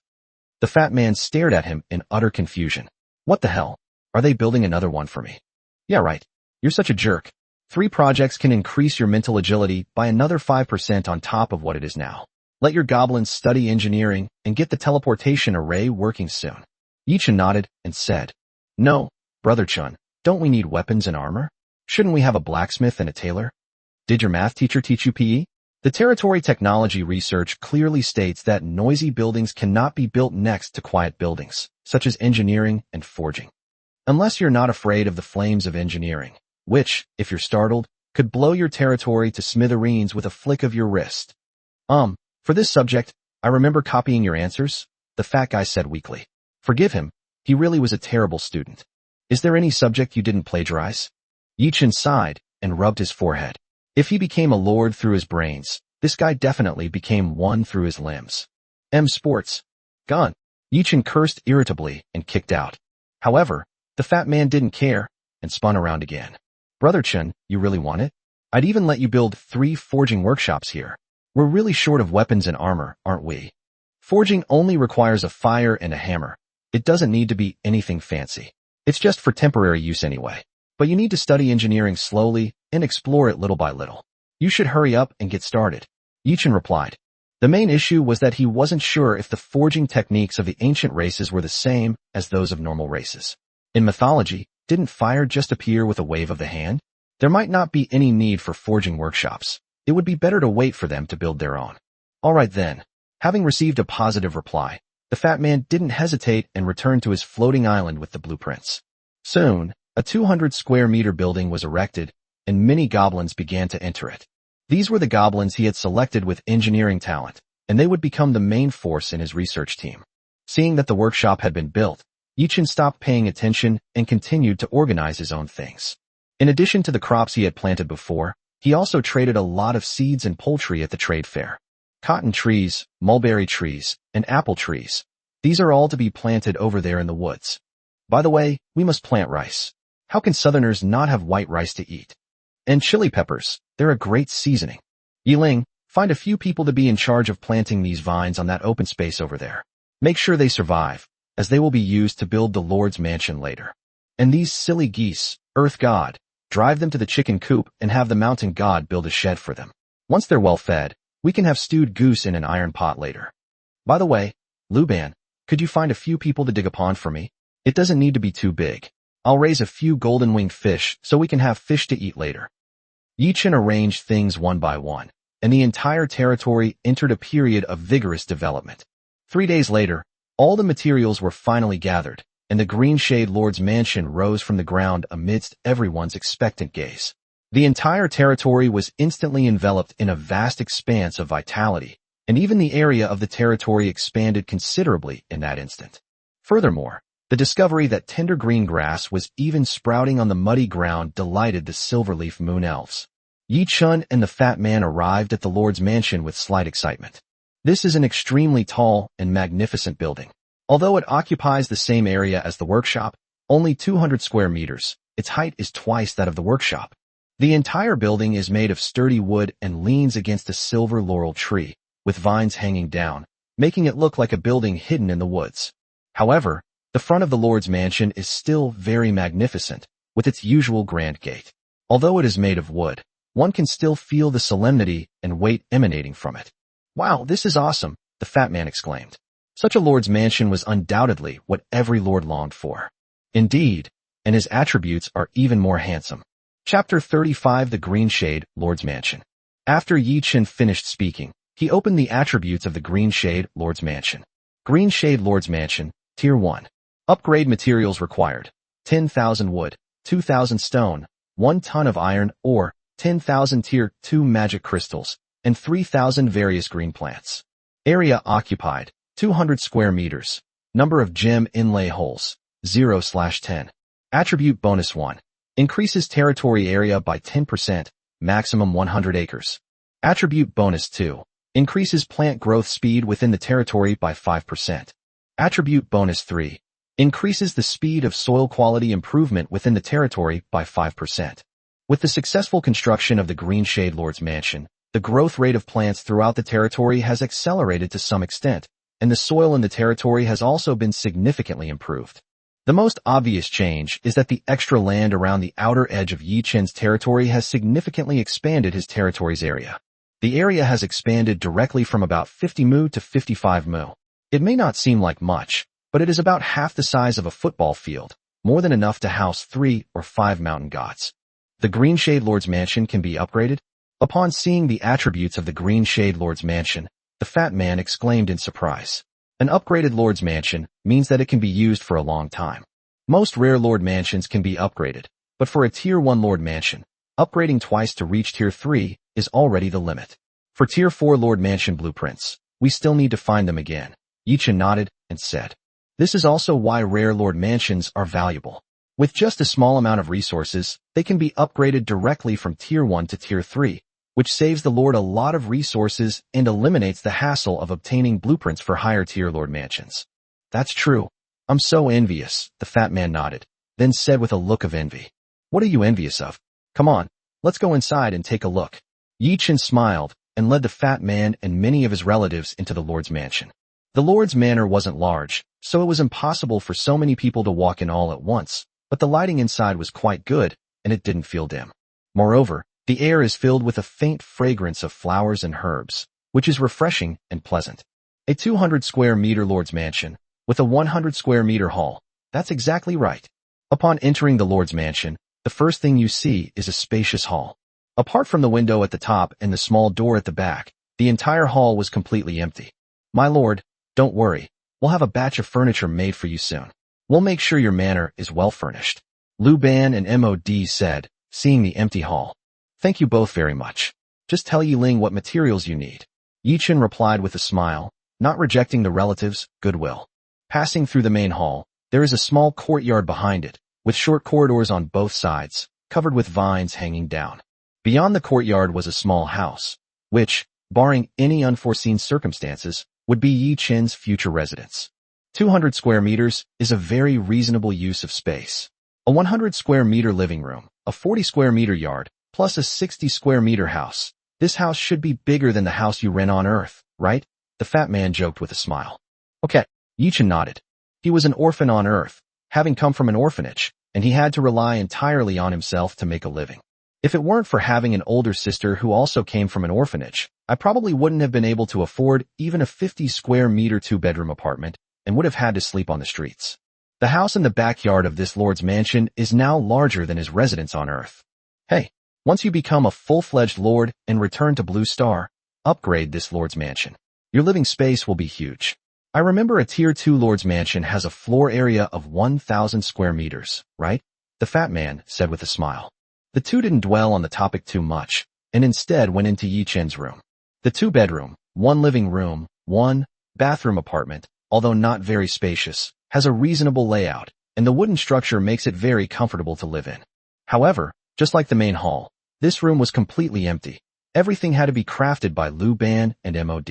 The fat man stared at him in utter confusion. What the hell? Are they building another one for me? Yeah, right. You're such a jerk. 3 projects can increase your mental agility by another 5% on top of what it is now. Let your goblins study engineering and get the teleportation array working soon. Yichun nodded and said, No, Brother Chun, don't we need weapons and armor? Shouldn't we have a blacksmith and a tailor? Did your math teacher teach you PE? The territory technology research clearly states that noisy buildings cannot be built next to quiet buildings, such as engineering and forging. Unless you're not afraid of the flames of engineering, which, if you're startled, could blow your territory to smithereens with a flick of your wrist. For this subject, I remember copying your answers, the fat guy said weakly. Forgive him, he really was a terrible student. Is there any subject you didn't plagiarize? Yichun sighed and rubbed his forehead. If he became a lord through his brains, this guy definitely became one through his limbs. Sports. Gone. Yichun cursed irritably and kicked out. However, the fat man didn't care and spun around again. Brother Chun, you really want it? I'd even let you build 3 forging workshops here. We're really short of weapons and armor, aren't we? Forging only requires a fire and a hammer. It doesn't need to be anything fancy. It's just for temporary use anyway. But you need to study engineering slowly and explore it little by little. You should hurry up and get started. Yichen replied. The main issue was that he wasn't sure if the forging techniques of the ancient races were the same as those of normal races. In mythology, didn't fire just appear with a wave of the hand? There might not be any need for forging workshops. It would be better to wait for them to build their own. All right then. Having received a positive reply, the fat man didn't hesitate and returned to his floating island with the blueprints. Soon, a 200-square-meter building was erected, and many goblins began to enter it. These were the goblins he had selected with engineering talent, and they would become the main force in his research team. Seeing that the workshop had been built, Yichen stopped paying attention and continued to organize his own things. In addition to the crops he had planted before, he also traded a lot of seeds and poultry at the trade fair. Cotton trees, mulberry trees, and apple trees. These are all to be planted over there in the woods. By the way, we must plant rice. How can southerners not have white rice to eat? And chili peppers, they're a great seasoning. Yiling, find a few people to be in charge of planting these vines on that open space over there. Make sure they survive, as they will be used to build the Lord's mansion later. And these silly geese, Earth God, drive them to the chicken coop and have the mountain god build a shed for them. Once they're well fed, we can have stewed goose in an iron pot later. By the way, Luban, could you find a few people to dig a pond for me? It doesn't need to be too big. I'll raise a few golden-winged fish so we can have fish to eat later. Yichen arranged things one by one, and the entire territory entered a period of vigorous development. 3 days later, all the materials were finally gathered, and the Green Shade Lord's mansion rose from the ground amidst everyone's expectant gaze. The entire territory was instantly enveloped in a vast expanse of vitality, and even the area of the territory expanded considerably in that instant. Furthermore, the discovery that tender green grass was even sprouting on the muddy ground delighted the Silverleaf Moon Elves. Yichun and the fat man arrived at the Lord's mansion with slight excitement. This is an extremely tall and magnificent building. Although it occupies the same area as the workshop, only 200 square meters, its height is twice that of the workshop. The entire building is made of sturdy wood and leans against a silver laurel tree, with vines hanging down, making it look like a building hidden in the woods. However, the front of the Lord's mansion is still very magnificent, with its usual grand gate. Although it is made of wood, one can still feel the solemnity and weight emanating from it. Wow, this is awesome, the fat man exclaimed. Such a Lord's mansion was undoubtedly what every lord longed for. Indeed, and his attributes are even more handsome. Chapter 35 The Green Shade Lord's Mansion. After Yichen finished speaking, he opened the attributes of the Green Shade Lord's Mansion. Green Shade Lord's Mansion, Tier 1. Upgrade materials required. 10,000 wood, 2,000 stone, 1 ton of iron ore, 10,000 Tier 2 magic crystals, and 3,000 various green plants. Area occupied, 200 square meters. Number of gem inlay holes, 0/10. Attribute bonus 1. Increases territory area by 10%, maximum 100 acres. Attribute bonus 2. Increases plant growth speed within the territory by 5%. Attribute bonus 3. Increases the speed of soil quality improvement within the territory by 5%. With the successful construction of the Green Shade Lord's Mansion, the growth rate of plants throughout the territory has accelerated to some extent, and the soil in the territory has also been significantly improved. The most obvious change is that the extra land around the outer edge of Yichen's territory has significantly expanded his territory's area. The area has expanded directly from about 50 mu to 55 mu. It may not seem like much, but it is about half the size of a football field, more than enough to house 3 or 5 mountain gods. The Green Shade Lord's Mansion can be upgraded? Upon seeing the attributes of the Green Shade Lord's Mansion, the fat man exclaimed in surprise. An upgraded Lord's Mansion means that it can be used for a long time. Most rare Lord Mansions can be upgraded, but for a Tier 1 Lord Mansion, upgrading twice to reach Tier 3 is already the limit. For Tier 4 Lord Mansion blueprints, we still need to find them again. Yichen nodded and said. This is also why rare Lord Mansions are valuable. With just a small amount of resources, they can be upgraded directly from Tier 1 to Tier 3, which saves the Lord a lot of resources and eliminates the hassle of obtaining blueprints for higher tier Lord Mansions. That's true. I'm so envious, the fat man nodded, then said with a look of envy. What are you envious of? Come on, let's go inside and take a look. Yi Chen smiled and led the fat man and many of his relatives into the Lord's mansion. The Lord's manor wasn't large, so it was impossible for so many people to walk in all at once, but the lighting inside was quite good, and it didn't feel dim. Moreover, the air is filled with a faint fragrance of flowers and herbs, which is refreshing and pleasant. A 200 square meter Lord's mansion, with a 100 square meter hall. That's exactly right. Upon entering the Lord's mansion, the first thing you see is a spacious hall. Apart from the window at the top and the small door at the back, the entire hall was completely empty. My lord, don't worry, we'll have a batch of furniture made for you soon. We'll make sure your manor is well furnished. Lu Ban and Mod said, seeing the empty hall. Thank you both very much. Just tell Yiling what materials you need. Yi Chen replied with a smile, not rejecting the relatives' goodwill. Passing through the main hall, there is a small courtyard behind it, with short corridors on both sides, covered with vines hanging down. Beyond the courtyard was a small house, which, barring any unforeseen circumstances, would be Yi Chen's future residence. 200 square meters is a very reasonable use of space. A 100 square meter living room, a 40 square meter yard, plus a 60 square meter house. This house should be bigger than the house you rent on Earth, right? The fat man joked with a smile. Okay, Yi Chen nodded. He was an orphan on Earth, having come from an orphanage, and he had to rely entirely on himself to make a living. If it weren't for having an older sister who also came from an orphanage, I probably wouldn't have been able to afford even a 50 square meter 2-bedroom apartment and would have had to sleep on the streets. The house in the backyard of this lord's mansion is now larger than his residence on Earth. Hey, once you become a full-fledged lord and return to Blue Star, upgrade this lord's mansion. Your living space will be huge. I remember a Tier 2 lord's mansion has a floor area of 1,000 square meters, right? The fat man said with a smile. The two didn't dwell on the topic too much, and instead went into Yi Chen's room. The 2-bedroom, 1 living room, 1 bathroom apartment, although not very spacious, has a reasonable layout, and the wooden structure makes it very comfortable to live in. However, just like the main hall, this room was completely empty. Everything had to be crafted by Lu Ban and Mod.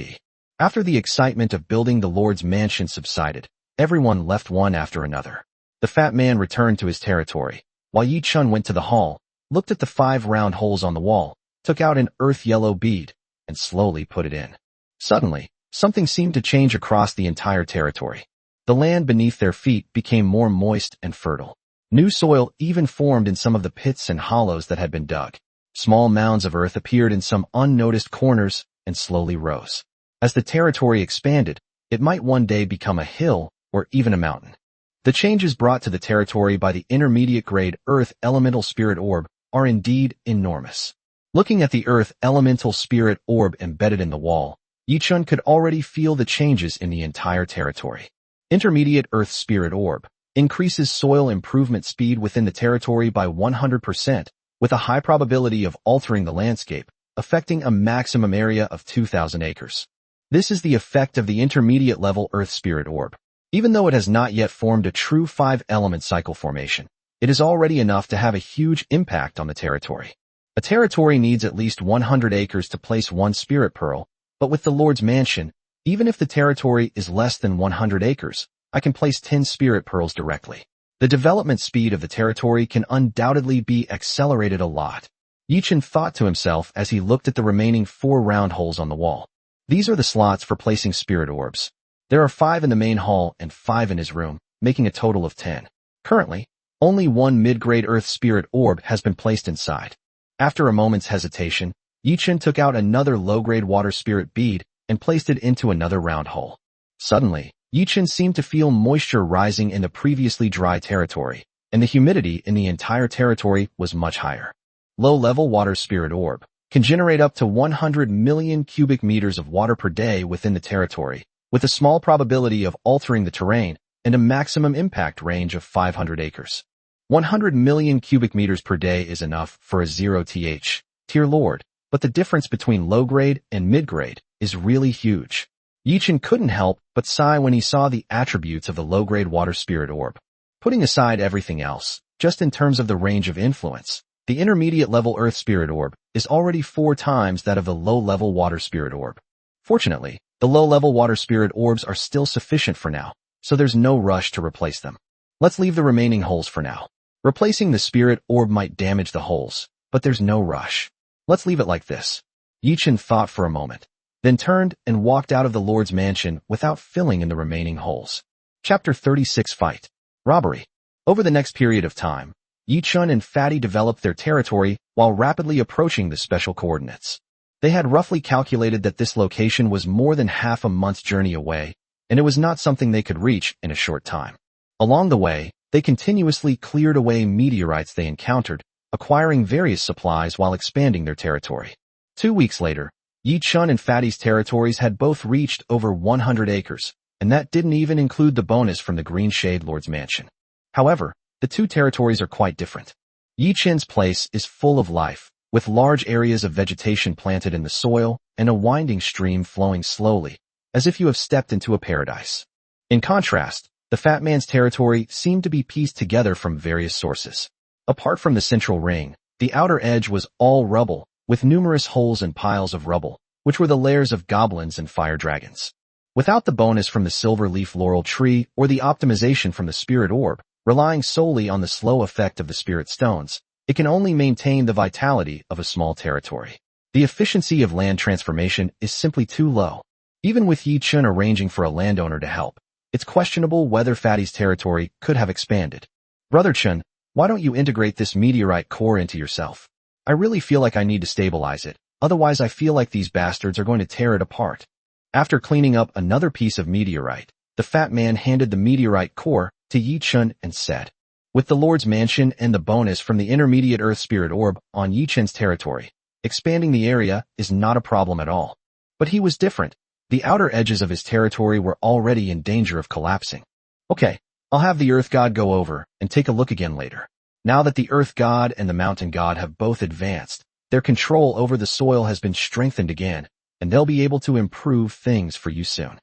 After the excitement of building the Lord's mansion subsided, everyone left one after another. The fat man returned to his territory, while Yi Chen went to the hall, looked at the 5 round holes on the wall, took out an earth yellow bead, and slowly put it in. Suddenly, something seemed to change across the entire territory. The land beneath their feet became more moist and fertile. New soil even formed in some of the pits and hollows that had been dug. Small mounds of earth appeared in some unnoticed corners and slowly rose. As the territory expanded, it might one day become a hill or even a mountain. The changes brought to the territory by the intermediate grade Earth Elemental Spirit Orb are indeed enormous. Looking at the Earth Elemental Spirit Orb embedded in the wall, Yi Chen could already feel the changes in the entire territory. Intermediate Earth Spirit Orb increases soil improvement speed within the territory by 100%, with a high probability of altering the landscape, affecting a maximum area of 2,000 acres. This is the effect of the intermediate level Earth Spirit Orb. Even though it has not yet formed a true 5-element cycle formation, it is already enough to have a huge impact on the territory. A territory needs at least 100 acres to place 1 spirit pearl, but with the Lord's Mansion, even if the territory is less than 100 acres, I can place 10 spirit pearls directly. The development speed of the territory can undoubtedly be accelerated a lot. Yi Chen thought to himself as he looked at the remaining 4 round holes on the wall. These are the slots for placing spirit orbs. There are 5 in the main hall and 5 in his room, making a total of 10. Currently, only 1 mid-grade Earth Spirit Orb has been placed inside. After a moment's hesitation, Yi Chen took out another low-grade Water Spirit bead and placed it into another round hole. Suddenly, Yi Chen seemed to feel moisture rising in the previously dry territory, and the humidity in the entire territory was much higher. Low-level Water Spirit Orb can generate up to 100 million cubic meters of water per day within the territory, with a small probability of altering the terrain and a maximum impact range of 500 acres. 100 million cubic meters per day is enough for a 0th tier lord, but the difference between low-grade and mid-grade is really huge. Yi Chen couldn't help but sigh when he saw the attributes of the low-grade Water Spirit Orb. Putting aside everything else, just in terms of the range of influence, the intermediate-level Earth Spirit Orb is already 4 times that of the low-level Water Spirit Orb. Fortunately, the low-level Water Spirit Orbs are still sufficient for now, so there's no rush to replace them. Let's leave the remaining holes for now. Replacing the Spirit Orb might damage the holes, but there's no rush. Let's leave it like this. Yi-chan thought for a moment, then turned and walked out of the Lord's mansion without filling in the remaining holes. Chapter 36 Fight. Robbery. Over the next period of time, Yi-chan and Fatty developed their territory while rapidly approaching the special coordinates. They had roughly calculated that this location was more than half a month's journey away, and it was not something they could reach in a short time. Along the way, they continuously cleared away meteorites they encountered, acquiring various supplies while expanding their territory. 2 weeks later, Yi-chan and Fatty's territories had both reached over 100 acres, and that didn't even include the bonus from the Green Shade Lord's mansion. However, the two territories are quite different. Yi-chan's place is full of life, with large areas of vegetation planted in the soil and a winding stream flowing slowly, as if you have stepped into a paradise. In contrast, the Fat Man's territory seemed to be pieced together from various sources. Apart from the central ring, the outer edge was all rubble, with numerous holes and piles of rubble, which were the lairs of goblins and fire dragons. Without the bonus from the silver leaf laurel tree or the optimization from the spirit orb, relying solely on the slow effect of the spirit stones, it can only maintain the vitality of a small territory. The efficiency of land transformation is simply too low. Even with Yi-chan arranging for a landowner to help, it's questionable whether Fatty's territory could have expanded. Brother Chun, why don't you integrate this meteorite core into yourself? I really feel like I need to stabilize it, otherwise I feel like these bastards are going to tear it apart. After cleaning up another piece of meteorite, the Fat Man handed the meteorite core to Yi-chan and said, with the Lord's mansion and the bonus from the intermediate Earth Spirit Orb on Yi-chan's territory, expanding the area is not a problem at all. But he was different. The outer edges of his territory were already in danger of collapsing. Okay, I'll have the Earth God go over and take a look again later. Now that the Earth God and the Mountain God have both advanced, their control over the soil has been strengthened again, and they'll be able to improve things for you soon.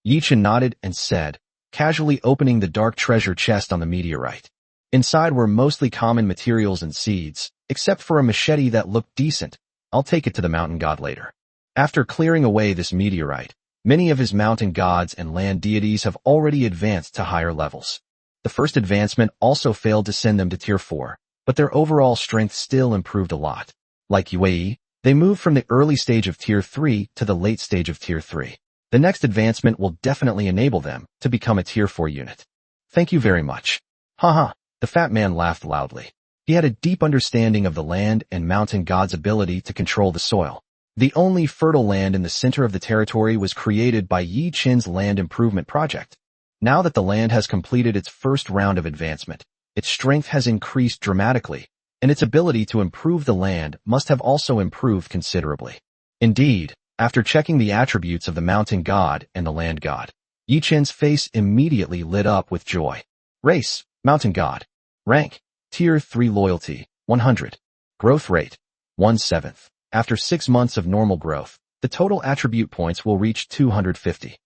Yi-chan nodded and said, casually opening the dark treasure chest on the meteorite. Inside were mostly common materials and seeds, except for a machete that looked decent. I'll take it to the Mountain God later. After clearing away this meteorite, many of his mountain gods and land deities have already advanced to higher levels. The first advancement also failed to send them to Tier 4, but their overall strength still improved a lot. Like UAE, they moved from the early stage of Tier 3 to the late stage of Tier 3. The next advancement will definitely enable them to become a Tier 4 unit. Thank you very much. Haha, the Fat Man laughed loudly. He had a deep understanding of the land and mountain god's ability to control the soil. The only fertile land in the center of the territory was created by Yi-chan's land improvement project. Now that the land has completed its first round of advancement, its strength has increased dramatically, and its ability to improve the land must have also improved considerably. Indeed, after checking the attributes of the mountain god and the land god, Yi-chan's face immediately lit up with joy. Race, mountain god. Rank, Tier 3 loyalty, 100. Growth rate, 1/7. After 6 months of normal growth, the total attribute points will reach 250.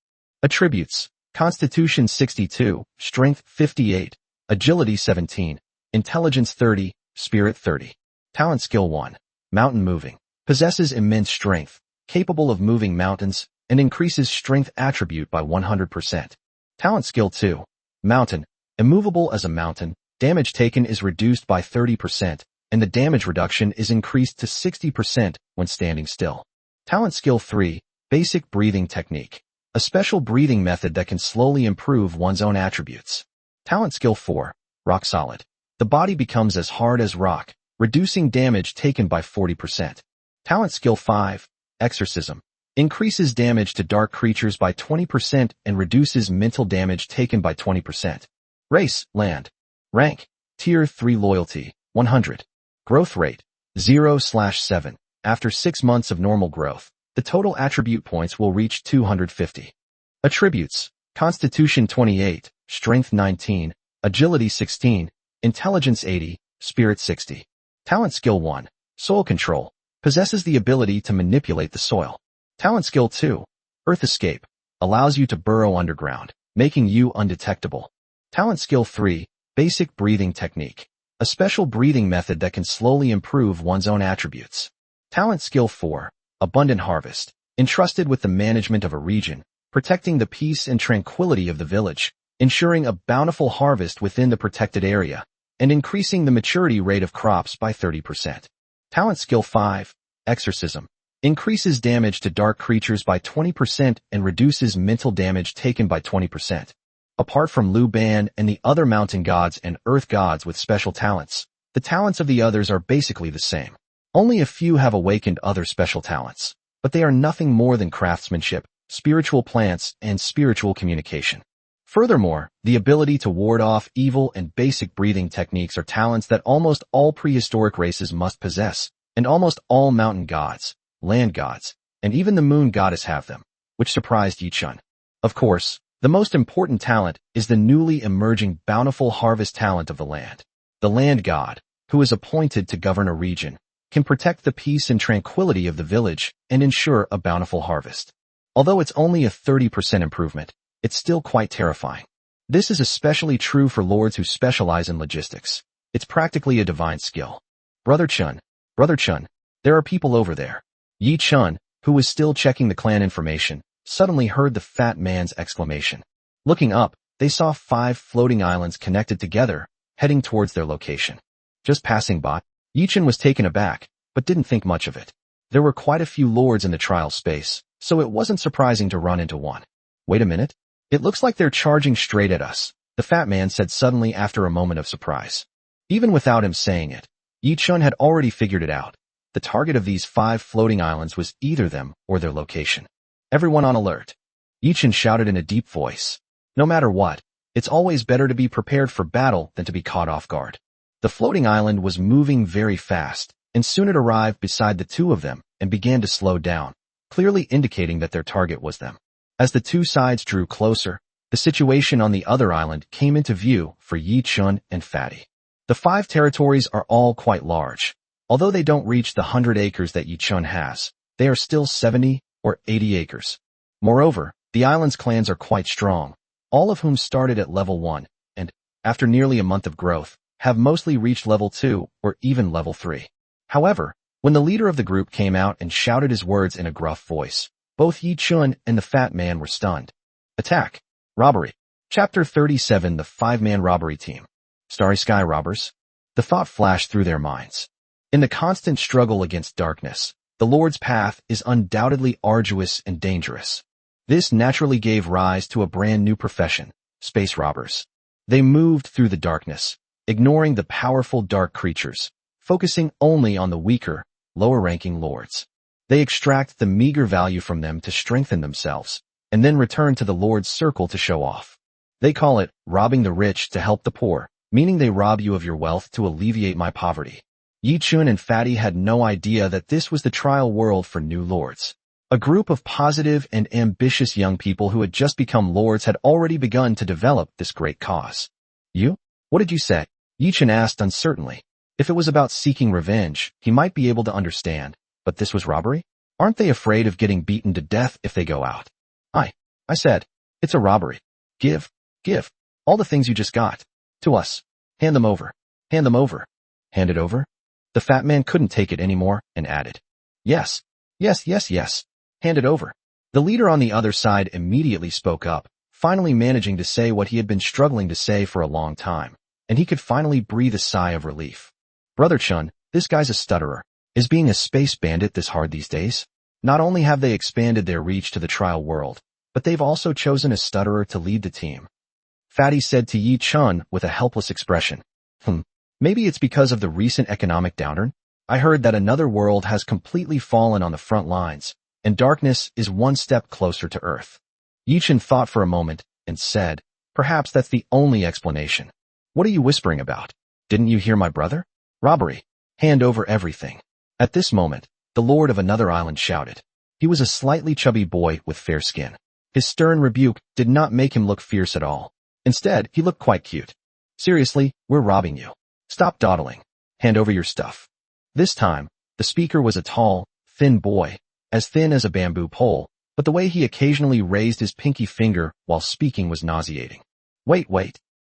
Attributes, Constitution 62, Strength 58, Agility 17, Intelligence 30, Spirit 30. Talent Skill 1, Mountain Moving. Possesses immense strength, capable of moving mountains, and increases strength attribute by 100%. Talent Skill 2, Mountain. Immovable as a mountain, damage taken is reduced by 30%, and the damage reduction is increased to 60% when standing still. Talent Skill 3, Basic Breathing Technique. A special breathing method that can slowly improve one's own attributes. Talent Skill 4, Rock Solid. The body becomes as hard as rock, reducing damage taken by 40%. Talent Skill 5, Exorcism. Increases damage to dark creatures by 20% and reduces mental damage taken by 20%. Race, Land. Rank, Tier 3 Loyalty, 100. Growth rate, 0/7. After 6 months of normal growth, the total attribute points will reach 250. Attributes, Constitution 28, Strength 19, Agility 16, Intelligence 80, Spirit 60. Talent Skill 1, Soil Control. Possesses the ability to manipulate the soil. Talent Skill 2, Earth Escape. Allows you to burrow underground, making you undetectable. Talent Skill 3, Basic Breathing Technique. A special breathing method that can slowly improve one's own attributes. Talent Skill 4, Abundant Harvest. Entrusted with the management of a region, protecting the peace and tranquility of the village, ensuring a bountiful harvest within the protected area, and increasing the maturity rate of crops by 30%. Talent Skill 5, Exorcism. Increases damage to dark creatures by 20% and reduces mental damage taken by 20%. Apart from Lu Ban and the other mountain gods and earth gods with special talents, the talents of the others are basically the same. Only a few have awakened other special talents, but they are nothing more than craftsmanship, spiritual plants, and spiritual communication. Furthermore, the ability to ward off evil and basic breathing techniques are talents that almost all prehistoric races must possess, and almost all mountain gods, land gods, and even the moon goddess have them, which surprised Yi Chun. Of course, the most important talent is the newly emerging bountiful harvest talent of the land. The land god, who is appointed to govern a region, can protect the peace and tranquility of the village and ensure a bountiful harvest. Although it's only a 30% improvement, it's still quite terrifying. This is especially true for lords who specialize in logistics. It's practically a divine skill. Brother Chun, there are people over there. Yi Chun, who was still checking the clan information, suddenly heard the fat man's exclamation. Looking up, they saw 5 floating islands connected together, heading towards their location. Just passing by, Yi Chun was taken aback, but didn't think much of it. There were quite a few lords in the trial space, so it wasn't surprising to run into one. Wait a minute. It looks like they're charging straight at us, the fat man said suddenly after a moment of surprise. Even without him saying it, Yi Chun had already figured it out. The target of these 5 floating islands was either them or their location. Everyone on alert. Yi Chun shouted in a deep voice. No matter what, it's always better to be prepared for battle than to be caught off guard. The floating island was moving very fast, and soon it arrived beside the 2 of them and began to slow down, clearly indicating that their target was them. As the 2 sides drew closer, the situation on the other island came into view for Yi Chun and Fatty. The 5 territories are all quite large. Although they don't reach the 100 acres that Yi Chun has, they are still 70 or 80 acres. Moreover, the island's clans are quite strong, all of whom started at level 1, and, after nearly a month of growth, have mostly reached level 2 or even level 3. However, when the leader of the group came out and shouted his words in a gruff voice, both Yi Chun and the fat man were stunned. Attack. Robbery. Chapter 37 The 5-man Robbery Team. Starry Sky Robbers? The thought flashed through their minds. In the constant struggle against darkness, the Lord's path is undoubtedly arduous and dangerous. This naturally gave rise to a brand new profession, space robbers. They moved through the darkness, ignoring the powerful dark creatures, focusing only on the weaker, lower-ranking lords. They extract the meager value from them to strengthen themselves, and then return to the Lord's circle to show off. They call it robbing the rich to help the poor, meaning they rob you of your wealth to alleviate my poverty. Yi Chun and Fatty had no idea that this was the trial world for new lords. A group of positive and ambitious young people who had just become lords had already begun to develop this great cause. You? What did you say? Yi Chun asked uncertainly. If it was about seeking revenge, he might be able to understand. But this was robbery? Aren't they afraid of getting beaten to death if they go out? I said, it's a robbery. Give, all the things you just got. To us. Hand them over. Hand it over? The fat man couldn't take it anymore and added, Yes. Hand it over. The leader on the other side immediately spoke up, finally managing to say what he had been struggling to say for a long time, and he could finally breathe a sigh of relief. Brother Chun, this guy's a stutterer. Is being a space bandit this hard these days? Not only have they expanded their reach to the trial world, but they've also chosen a stutterer to lead the team. Fatty said to Yi Chun with a helpless expression. Maybe it's because of the recent economic downturn? I heard that another world has completely fallen on the front lines, and darkness is one step closer to Earth. Yi Chun thought for a moment and said, perhaps that's the only explanation. What are you whispering about? Didn't you hear my brother? Robbery. Hand over everything. At this moment, the lord of another island shouted. He was a slightly chubby boy with fair skin. His stern rebuke did not make him look fierce at all. Instead, he looked quite cute. Seriously, we're robbing you. Stop dawdling. Hand over your stuff. This time, the speaker was a tall, thin boy, as thin as a bamboo pole, but the way he occasionally raised his pinky finger while speaking was nauseating. Wait.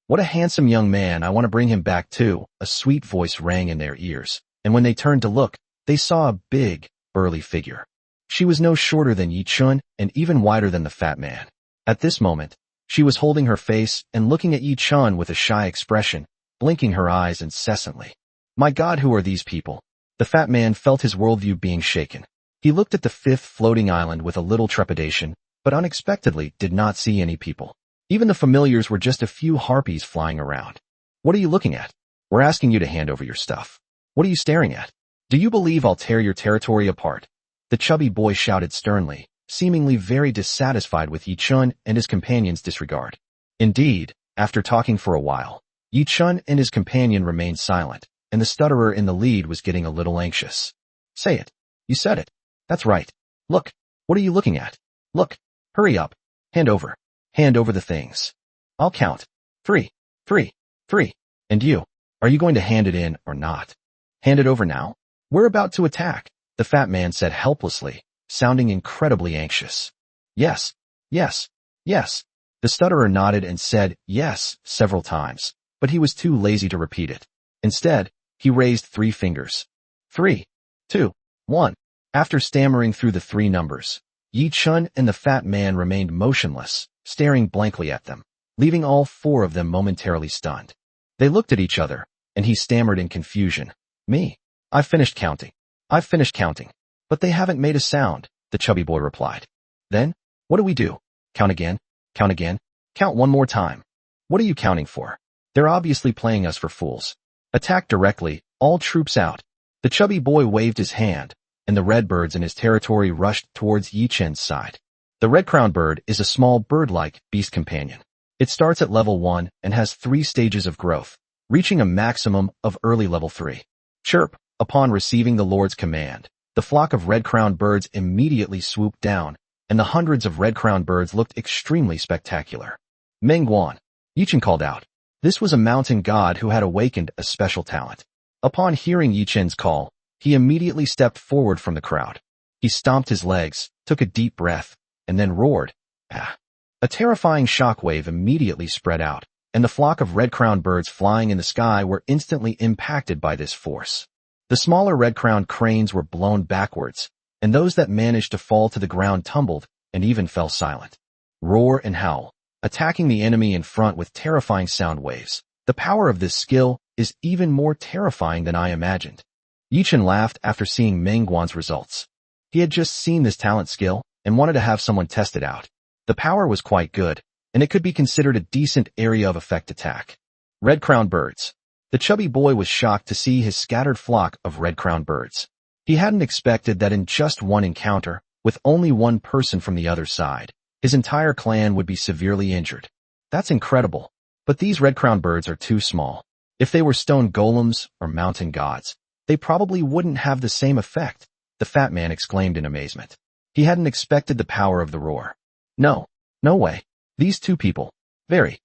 What a handsome young man, I want to bring him back too, a sweet voice rang in their ears, and when they turned to look, they saw a big, burly figure. She was no shorter than Yi Chun and even wider than the fat man. At this moment, she was holding her face and looking at Yi Chun with a shy expression, blinking her eyes incessantly. My God, who are these people? The fat man felt his worldview being shaken. He looked at the fifth floating island with a little trepidation, but unexpectedly did not see any people. Even the familiars were just a few harpies flying around. What are you looking at? We're asking you to hand over your stuff. What are you staring at? Do you believe I'll tear your territory apart? The chubby boy shouted sternly, seemingly very dissatisfied with Yi-chun and his companion's disregard. Indeed, after talking for a while, Yi-chun and his companion remained silent, and the stutterer in the lead was getting a little anxious. Say it. You said it. That's right. Look. What are you looking at? Look. Hurry up. Hand over. Hand over the things. I'll count. 3, 3, 3. And you? Are you going to hand it in or not? Hand it over now? We're about to attack, the fat man said helplessly, sounding incredibly anxious. Yes, yes, yes. The stutterer nodded and said yes several times, but he was too lazy to repeat it. Instead, he raised 3 fingers. 3, 2, 1. After stammering through the 3 numbers, Yi-chun and the fat man remained motionless, staring blankly at them, leaving all 4 of them momentarily stunned. They looked at each other, and he stammered in confusion. Me? I've finished counting. I've finished counting. But they haven't made a sound, the chubby boy replied. Then, what do we do? Count again? Count again? Count one more time. What are you counting for? They're obviously playing us for fools. Attack directly, all troops out. The chubby boy waved his hand, and the red birds in his territory rushed towards Yi-chun's side. The red-crowned bird is a small bird-like beast companion. It starts at level 1 and has 3 stages of growth, reaching a maximum of early level 3. Chirp. Upon receiving the Lord's command, the flock of red-crowned birds immediately swooped down, and the hundreds of red-crowned birds looked extremely spectacular. Mengguan, Yi-chun called out. This was a mountain god who had awakened a special talent. Upon hearing Yi-chun's call, he immediately stepped forward from the crowd. He stomped his legs, took a deep breath, and then roared. Ah! A terrifying shockwave immediately spread out, and the flock of red-crowned birds flying in the sky were instantly impacted by this force. The smaller red-crowned cranes were blown backwards, and those that managed to fall to the ground tumbled and even fell silent. Roar and howl, attacking the enemy in front with terrifying sound waves. The power of this skill is even more terrifying than I imagined. Yi-chun laughed after seeing Mengguan's results. He had just seen this talent skill and wanted to have someone test it out. The power was quite good, and it could be considered a decent area of effect attack. Red-crowned birds. The chubby boy was shocked to see his scattered flock of red-crowned birds. He hadn't expected that in just one encounter, with only one person from the other side, his entire clan would be severely injured. That's incredible, but these red-crowned birds are too small. If they were stone golems or mountain gods, they probably wouldn't have the same effect, the fat man exclaimed in amazement. He hadn't expected the power of the roar. No way. These 2 people. Very.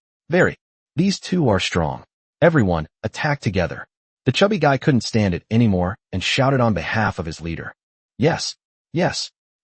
These 2 are strong. Everyone, attack together. The chubby guy couldn't stand it anymore and shouted on behalf of his leader. Yes,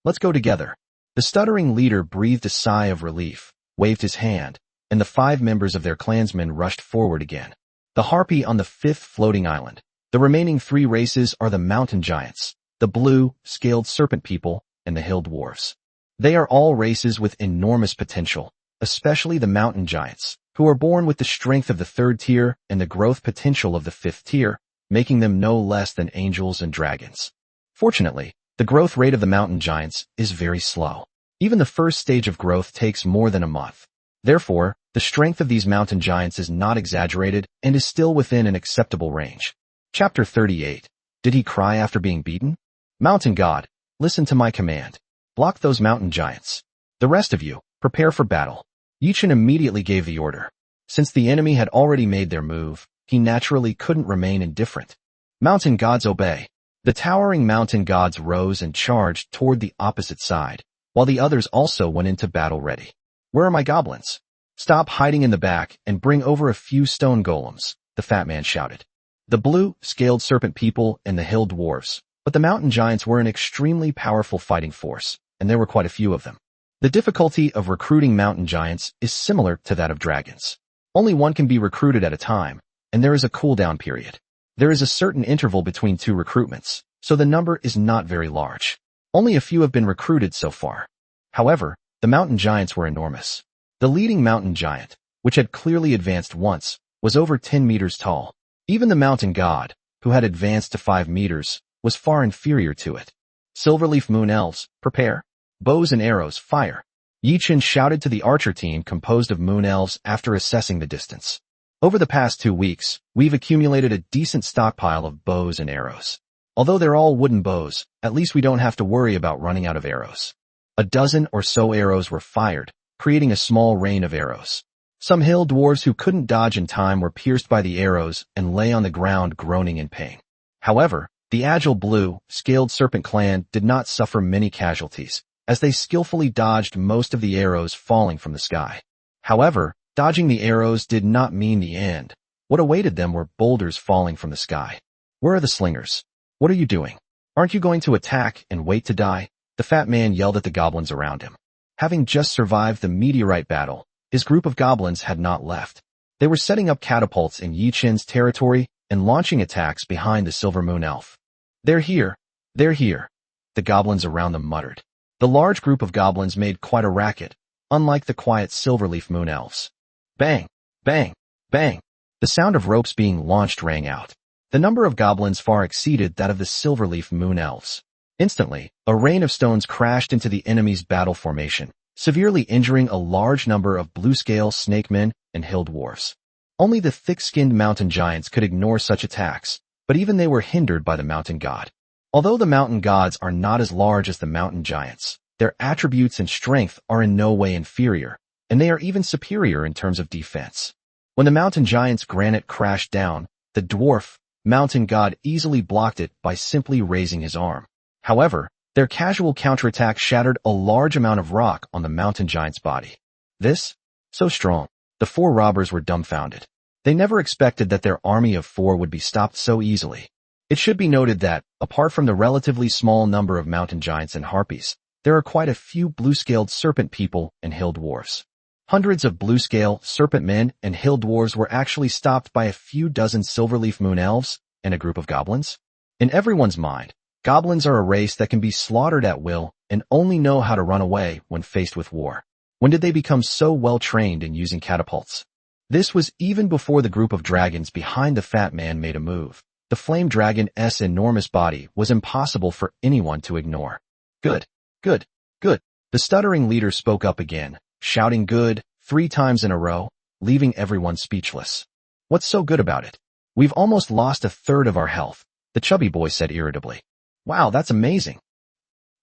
let's go together. The stuttering leader breathed a sigh of relief, waved his hand, and the 5 members of their clansmen rushed forward again. The harpy on the 5th floating island. The remaining 3 races are the mountain giants, the blue, scaled serpent people, and the hill dwarfs. They are all races with enormous potential, especially the mountain giants, who are born with the strength of the 3rd tier and the growth potential of the 5th tier, making them no less than angels and dragons. Fortunately, the growth rate of the mountain giants is very slow. Even the first stage of growth takes more than a month. Therefore, the strength of these mountain giants is not exaggerated and is still within an acceptable range. Chapter 38. Did he cry after being beaten? Mountain God, listen to my command. Block those mountain giants. The rest of you, prepare for battle. Yi-chun immediately gave the order. Since the enemy had already made their move, he naturally couldn't remain indifferent. Mountain gods obey. The towering mountain gods rose and charged toward the opposite side, while the others also went into battle ready. Where are my goblins? Stop hiding in the back and bring over a few stone golems, the fat man shouted. The blue, scaled serpent people and the hill dwarfs, but the mountain giants were an extremely powerful fighting force, and there were quite a few of them. The difficulty of recruiting mountain giants is similar to that of dragons. Only one can be recruited at a time, and there is a cooldown period. There is a certain interval between 2 recruitments, so the number is not very large. Only a few have been recruited so far. However, the mountain giants were enormous. The leading mountain giant, which had clearly advanced once, was over 10 meters tall. Even the mountain god, who had advanced to 5 meters, was far inferior to it. Silverleaf Moon Elves, prepare. Bows and arrows, fire. Yi Chen shouted to the archer team composed of moon elves after assessing the distance. Over the past 2 weeks, we've accumulated a decent stockpile of bows and arrows. Although they're all wooden bows, at least we don't have to worry about running out of arrows. A dozen or so arrows were fired, creating a small rain of arrows. Some hill dwarves who couldn't dodge in time were pierced by the arrows and lay on the ground groaning in pain. However, the agile blue-scaled serpent clan did not suffer many casualties, as they skillfully dodged most of the arrows falling from the sky. However, dodging the arrows did not mean the end. What awaited them were boulders falling from the sky. Where are the slingers? What are you doing? Aren't you going to attack and wait to die? The fat man yelled at the goblins around him. Having just survived the meteorite battle, his group of goblins had not left. They were setting up catapults in Yi Chen's territory and launching attacks behind the Silver Moon Elf. They're here. They're here. The goblins around them muttered. The large group of goblins made quite a racket, unlike the quiet Silverleaf Moon Elves. Bang! Bang! Bang! The sound of ropes being launched rang out. The number of goblins far exceeded that of the Silverleaf Moon Elves. Instantly, a rain of stones crashed into the enemy's battle formation, severely injuring a large number of blue-scale snake men and hill dwarfs. Only the thick-skinned mountain giants could ignore such attacks, but even they were hindered by the mountain god. Although the mountain gods are not as large as the mountain giants, their attributes and strength are in no way inferior, and they are even superior in terms of defense. When the mountain giant's granite crashed down, the dwarf mountain god easily blocked it by simply raising his arm. However, their casual counterattack shattered a large amount of rock on the mountain giant's body. This? So strong. The 4 robbers were dumbfounded. They never expected that their army of 4 would be stopped so easily. It should be noted that, apart from the relatively small number of mountain giants and harpies, there are quite a few blue-scaled serpent people and hill dwarfs. Hundreds of blue-scale serpent men and hill dwarves were actually stopped by a few dozen Silverleaf Moon Elves and a group of goblins. In everyone's mind, goblins are a race that can be slaughtered at will and only know how to run away when faced with war. When did they become so well-trained in using catapults? This was even before the group of dragons behind the fat man made a move. The flame dragon's enormous body was impossible for anyone to ignore. Good, good, good. The stuttering leader spoke up again, shouting good 3 times in a row, leaving everyone speechless. What's so good about it? We've almost lost 1/3 of our health, the chubby boy said irritably. Wow, that's amazing.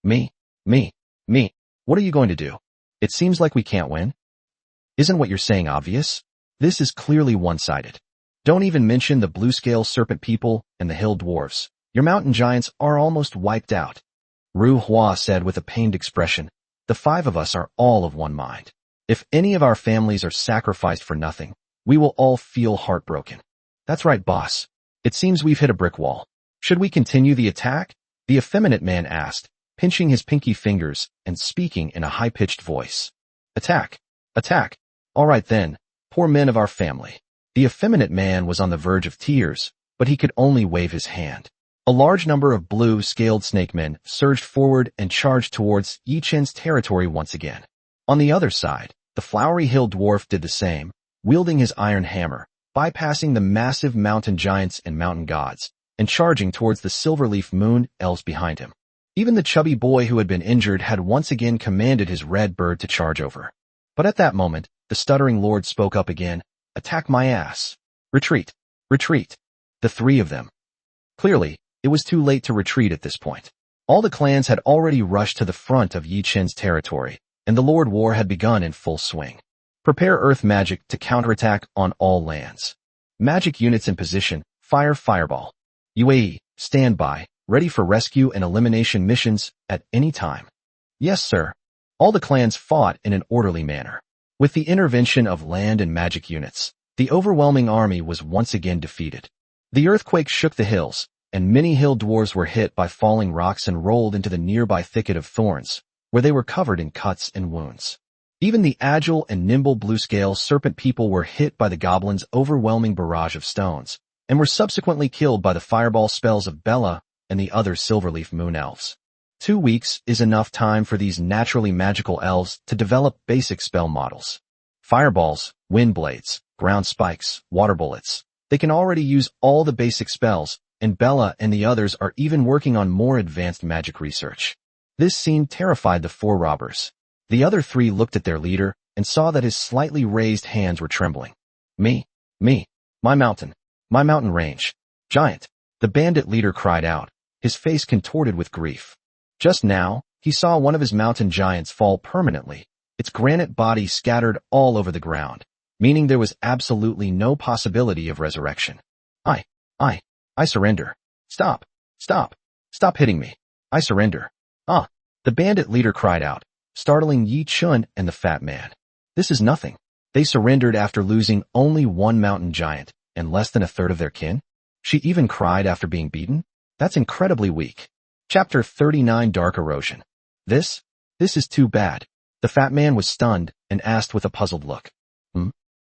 Me. What are you going to do? It seems like we can't win. Isn't what you're saying obvious? This is clearly one-sided. Don't even mention the blue-scale serpent people and the hill dwarves. Your mountain giants are almost wiped out. Ru Hua said with a pained expression. The 5 of us are all of one mind. If any of our families are sacrificed for nothing, we will all feel heartbroken. That's right, boss. It seems we've hit a brick wall. Should we continue the attack? The effeminate man asked, pinching his pinky fingers and speaking in a high-pitched voice. Attack! Attack! All right then, poor men of our family. The effeminate man was on the verge of tears, but he could only wave his hand. A large number of blue-scaled snake men surged forward and charged towards Yi Chen's territory once again. On the other side, the flowery hill dwarf did the same, wielding his iron hammer, bypassing the massive mountain giants and mountain gods, and charging towards the Silverleaf Moon Elves behind him. Even the chubby boy who had been injured had once again commanded his red bird to charge over. But at that moment, the stuttering lord spoke up again. Attack my ass. Retreat. Retreat. The 3 of them. Clearly, it was too late to retreat at this point. All the clans had already rushed to the front of Yi Chen's territory, and the Lord War had begun in full swing. Prepare earth magic to counterattack on all lands. Magic units in position, fire fireball. UAE, stand by, ready for rescue and elimination missions at any time. Yes, sir. All the clans fought in an orderly manner. With the intervention of land and magic units, the overwhelming army was once again defeated. The earthquake shook the hills, and many hill dwarves were hit by falling rocks and rolled into the nearby thicket of thorns, where they were covered in cuts and wounds. Even the agile and nimble blue-scale serpent people were hit by the goblins' overwhelming barrage of stones, and were subsequently killed by the fireball spells of Bella and the other Silverleaf Moon Elves. 2 weeks is enough time for these naturally magical elves to develop basic spell models. Fireballs, wind blades, ground spikes, water bullets. They can already use all the basic spells, and Bella and the others are even working on more advanced magic research. This scene terrified the four robbers. The other three looked at their leader and saw that his slightly raised hands were trembling. Me, my mountain range. Giant. The bandit leader cried out, his face contorted with grief. Just now, he saw one of his mountain giants fall permanently, its granite body scattered all over the ground, meaning there was absolutely no possibility of resurrection. I surrender. Stop hitting me. I surrender. The bandit leader cried out, startling Yi Chun and the fat man. This is nothing. They surrendered after losing only one mountain giant and less than a third of their kin? She even cried after being beaten? That's incredibly weak. Chapter 39 Dark Erosion. This is too bad. The fat man was stunned and asked with a puzzled look.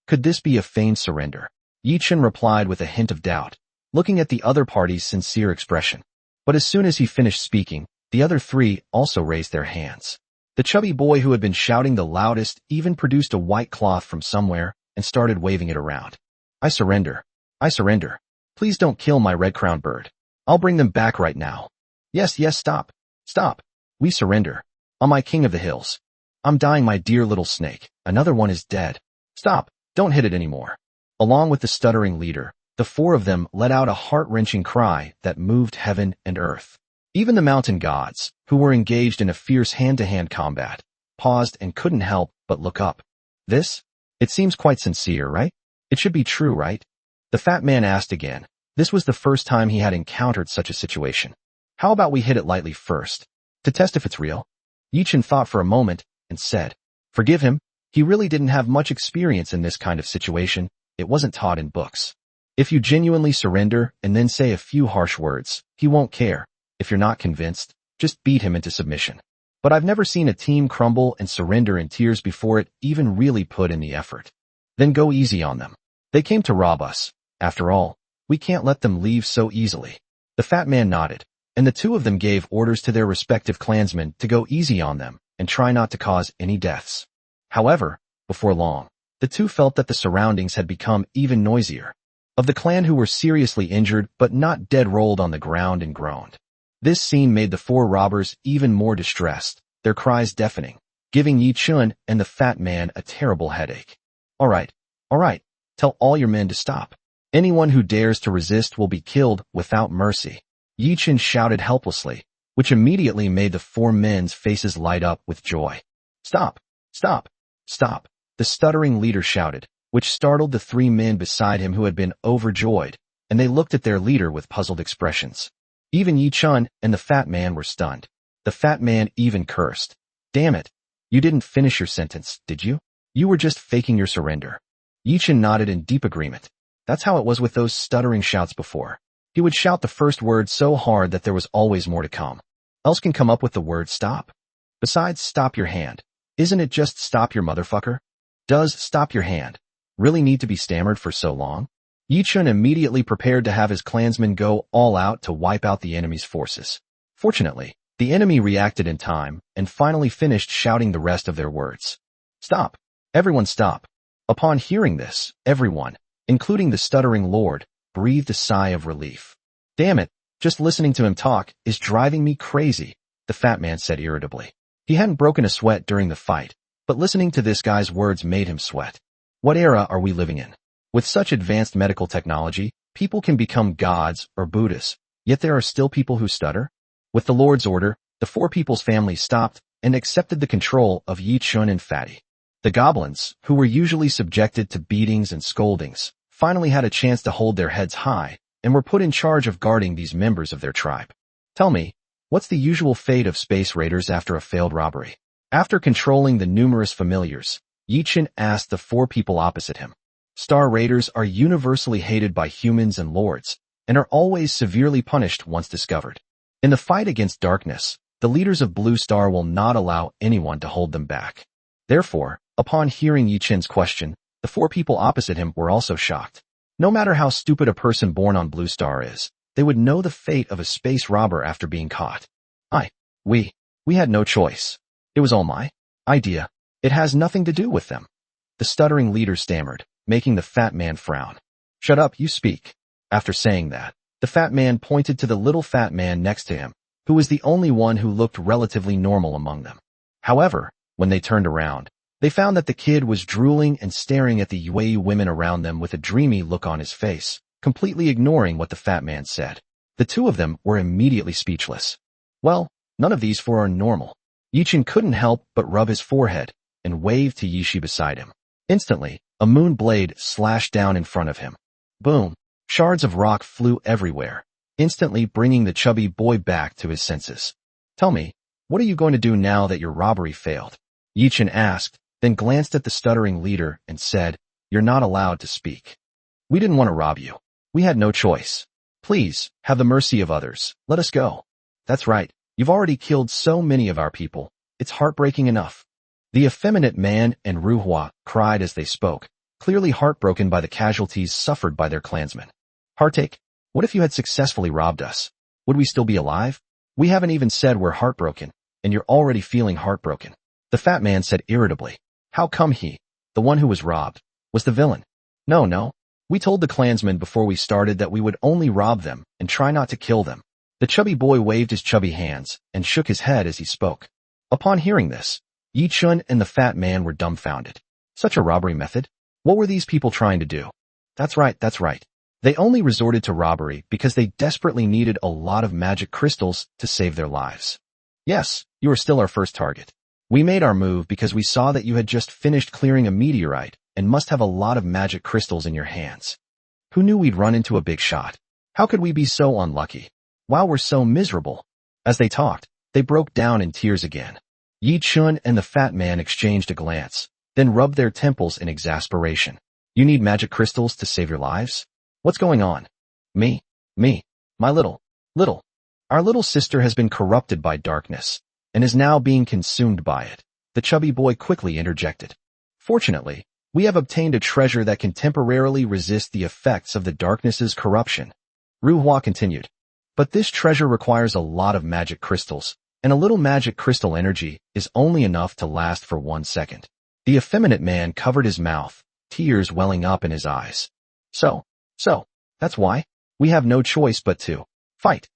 Could this be a feigned surrender? Yi Chun replied with a hint of doubt, looking at the other party's sincere expression. But as soon as he finished speaking, the other three also raised their hands. The chubby boy who had been shouting the loudest even produced a white cloth from somewhere and started waving it around. I surrender. Please don't kill my red-crowned bird. I'll bring them back right now. Yes, stop. We surrender. On my king of the hills. I'm dying, my dear little snake. Another one is dead. Stop. Don't hit it anymore. Along with the stuttering leader, the four of them let out a heart-wrenching cry that moved heaven and earth. Even the mountain gods, who were engaged in a fierce hand-to-hand combat, paused and couldn't help but look up. It seems quite sincere, right? It should be true, right? The fat man asked again. This was the first time he had encountered such a situation. How about we hit it lightly first, to test if it's real? Yi Chun thought for a moment and said, forgive him, he really didn't have much experience in this kind of situation. It wasn't taught in books. If you genuinely surrender and then say a few harsh words, he won't care. If you're not convinced, just beat him into submission. But I've never seen a team crumble and surrender in tears before it even really put in the effort. Then go easy on them. They came to rob us. After all, we can't let them leave so easily. The fat man nodded, and the two of them gave orders to their respective clansmen to go easy on them and try not to cause any deaths. However, before long, the two felt that the surroundings had become even noisier. Of the clan who were seriously injured but not dead rolled on the ground and groaned. This scene made the four robbers even more distressed, their cries deafening, giving Yi Chun and the fat man a terrible headache. All right, tell all your men to stop. Anyone who dares to resist will be killed without mercy. Yi Chun shouted helplessly, which immediately made the four men's faces light up with joy. Stop. The stuttering leader shouted, which startled the three men beside him who had been overjoyed, and they looked at their leader with puzzled expressions. Even Yi Chun and the fat man were stunned. The fat man even cursed. Damn it. You didn't finish your sentence, did you? You were just faking your surrender. Yi Chun nodded in deep agreement. That's how it was with those stuttering shouts before. He would shout the first word so hard that there was always more to come. Else can come up with the word stop. Besides stop your hand, isn't it just stop your motherfucker? Does stop your hand really need to be stammered for so long? Yi Chun immediately prepared to have his clansmen go all out to wipe out the enemy's forces. Fortunately, the enemy reacted in time and finally finished shouting the rest of their words. Stop. Everyone stop. Upon hearing this, everyone, including the stuttering lord, breathed a sigh of relief. Damn it, just listening to him talk is driving me crazy, the fat man said irritably. He hadn't broken a sweat during the fight, but listening to this guy's words made him sweat. What era are we living in? With such advanced medical technology, people can become gods or Buddhas, yet there are still people who stutter? With the Lord's order, the four people's families stopped and accepted the control of Yi Chun and Fatty. The goblins, who were usually subjected to beatings and scoldings, finally had a chance to hold their heads high and were put in charge of guarding these members of their tribe. Tell me, what's the usual fate of space raiders after a failed robbery? After controlling the numerous familiars, Yi Chun asked the four people opposite him. Star raiders are universally hated by humans and lords, and are always severely punished once discovered. In the fight against darkness, the leaders of Blue Star will not allow anyone to hold them back. Therefore, upon hearing Yi Chun's question, the four people opposite him were also shocked. No matter how stupid a person born on Blue Star is, they would know the fate of a space robber after being caught. We had no choice. It was all my idea. It has nothing to do with them. The stuttering leader stammered, making the fat man frown. Shut up, you speak. After saying that, The fat man pointed to the little fat man next to him, who was the only one who looked relatively normal among them. However, when they turned around, they found that the kid was drooling and staring at the Yue women around them with a dreamy look on his face, completely ignoring what the fat man said. The two of them were immediately speechless. Well, none of these four are normal. Yichen couldn't help but rub his forehead and wave to Yishi beside him. Instantly, a moon blade slashed down in front of him. Boom! Shards of rock flew everywhere, instantly bringing the chubby boy back to his senses. Tell me, what are you going to do now that your robbery failed? Yichen asked, then glanced at the stuttering leader and said, You're not allowed to speak. We didn't want to rob you. We had no choice. Please, have the mercy of others. Let us go. That's right. You've already killed so many of our people. It's heartbreaking enough. The effeminate man and Ruhua cried as they spoke, clearly heartbroken by the casualties suffered by their clansmen. Heartache, what if you had successfully robbed us? Would we still be alive? We haven't even said we're heartbroken, and you're already feeling heartbroken. The fat man said irritably. How come he, the one who was robbed, was the villain? No. We told the clansmen before we started that we would only rob them and try not to kill them. The chubby boy waved his chubby hands and shook his head as he spoke. Upon hearing this, Yi Chun and the fat man were dumbfounded. Such a robbery method? What were these people trying to do? That's right. They only resorted to robbery because they desperately needed a lot of magic crystals to save their lives. Yes, you are still our first target. We made our move because we saw that you had just finished clearing a meteorite and must have a lot of magic crystals in your hands. Who knew we'd run into a big shot? How could we be so unlucky? Wow, we're so miserable. As they talked, they broke down in tears again. Yi Chun and the fat man exchanged a glance, then rubbed their temples in exasperation. You need magic crystals to save your lives? What's going on? Me, my little. Our little sister has been corrupted by darkness and is now being consumed by it. The chubby boy quickly interjected. Fortunately, we have obtained a treasure that can temporarily resist the effects of the darkness's corruption. Ruhua continued. But this treasure requires a lot of magic crystals, and a little magic crystal energy is only enough to last for 1 second. The effeminate man covered his mouth, tears welling up in his eyes. So, that's why we have no choice but to fight.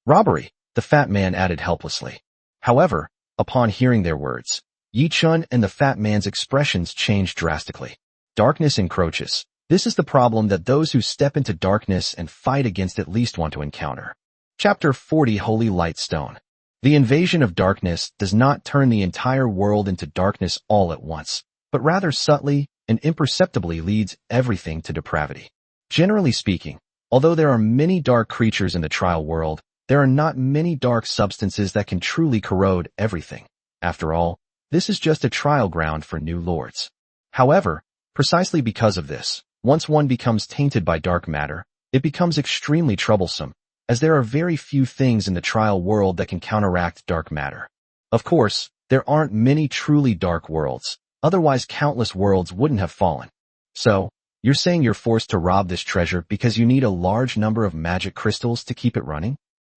Robbery, the fat man added helplessly. However, upon hearing their words, Yi Chun and the fat man's expressions changed drastically. Darkness encroaches. This is the problem that those who step into darkness and fight against at least want to encounter. Chapter 40 Holy Light Stone. The invasion of darkness does not turn the entire world into darkness all at once, but rather subtly and imperceptibly leads everything to depravity. Generally speaking, although there are many dark creatures in the trial world, there are not many dark substances that can truly corrode everything. After all, this is just a trial ground for new lords. However, precisely because of this, once one becomes tainted by dark matter, it becomes extremely troublesome, as there are very few things in the trial world that can counteract dark matter. Of course, there aren't many truly dark worlds, otherwise countless worlds wouldn't have fallen. So, you're saying you're forced to rob this treasure because you need a large number of magic crystals to keep it running?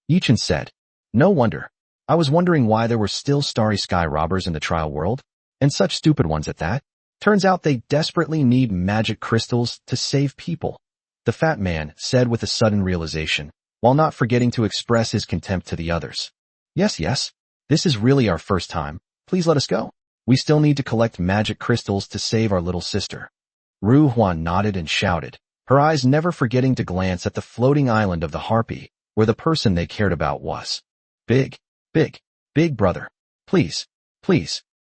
Yichen said. No wonder. I was wondering why there were still starry sky robbers in the trial world, and such stupid ones at that. Turns out they desperately need magic crystals to save people. The fat man said with a sudden realization, while not forgetting to express his contempt to the others. Yes, this is really our first time. Please let us go. We still need to collect magic crystals to save our little sister. Ru Huan nodded and shouted, her eyes never forgetting to glance at the floating island of the harpy, where the person they cared about was. Big brother. Please,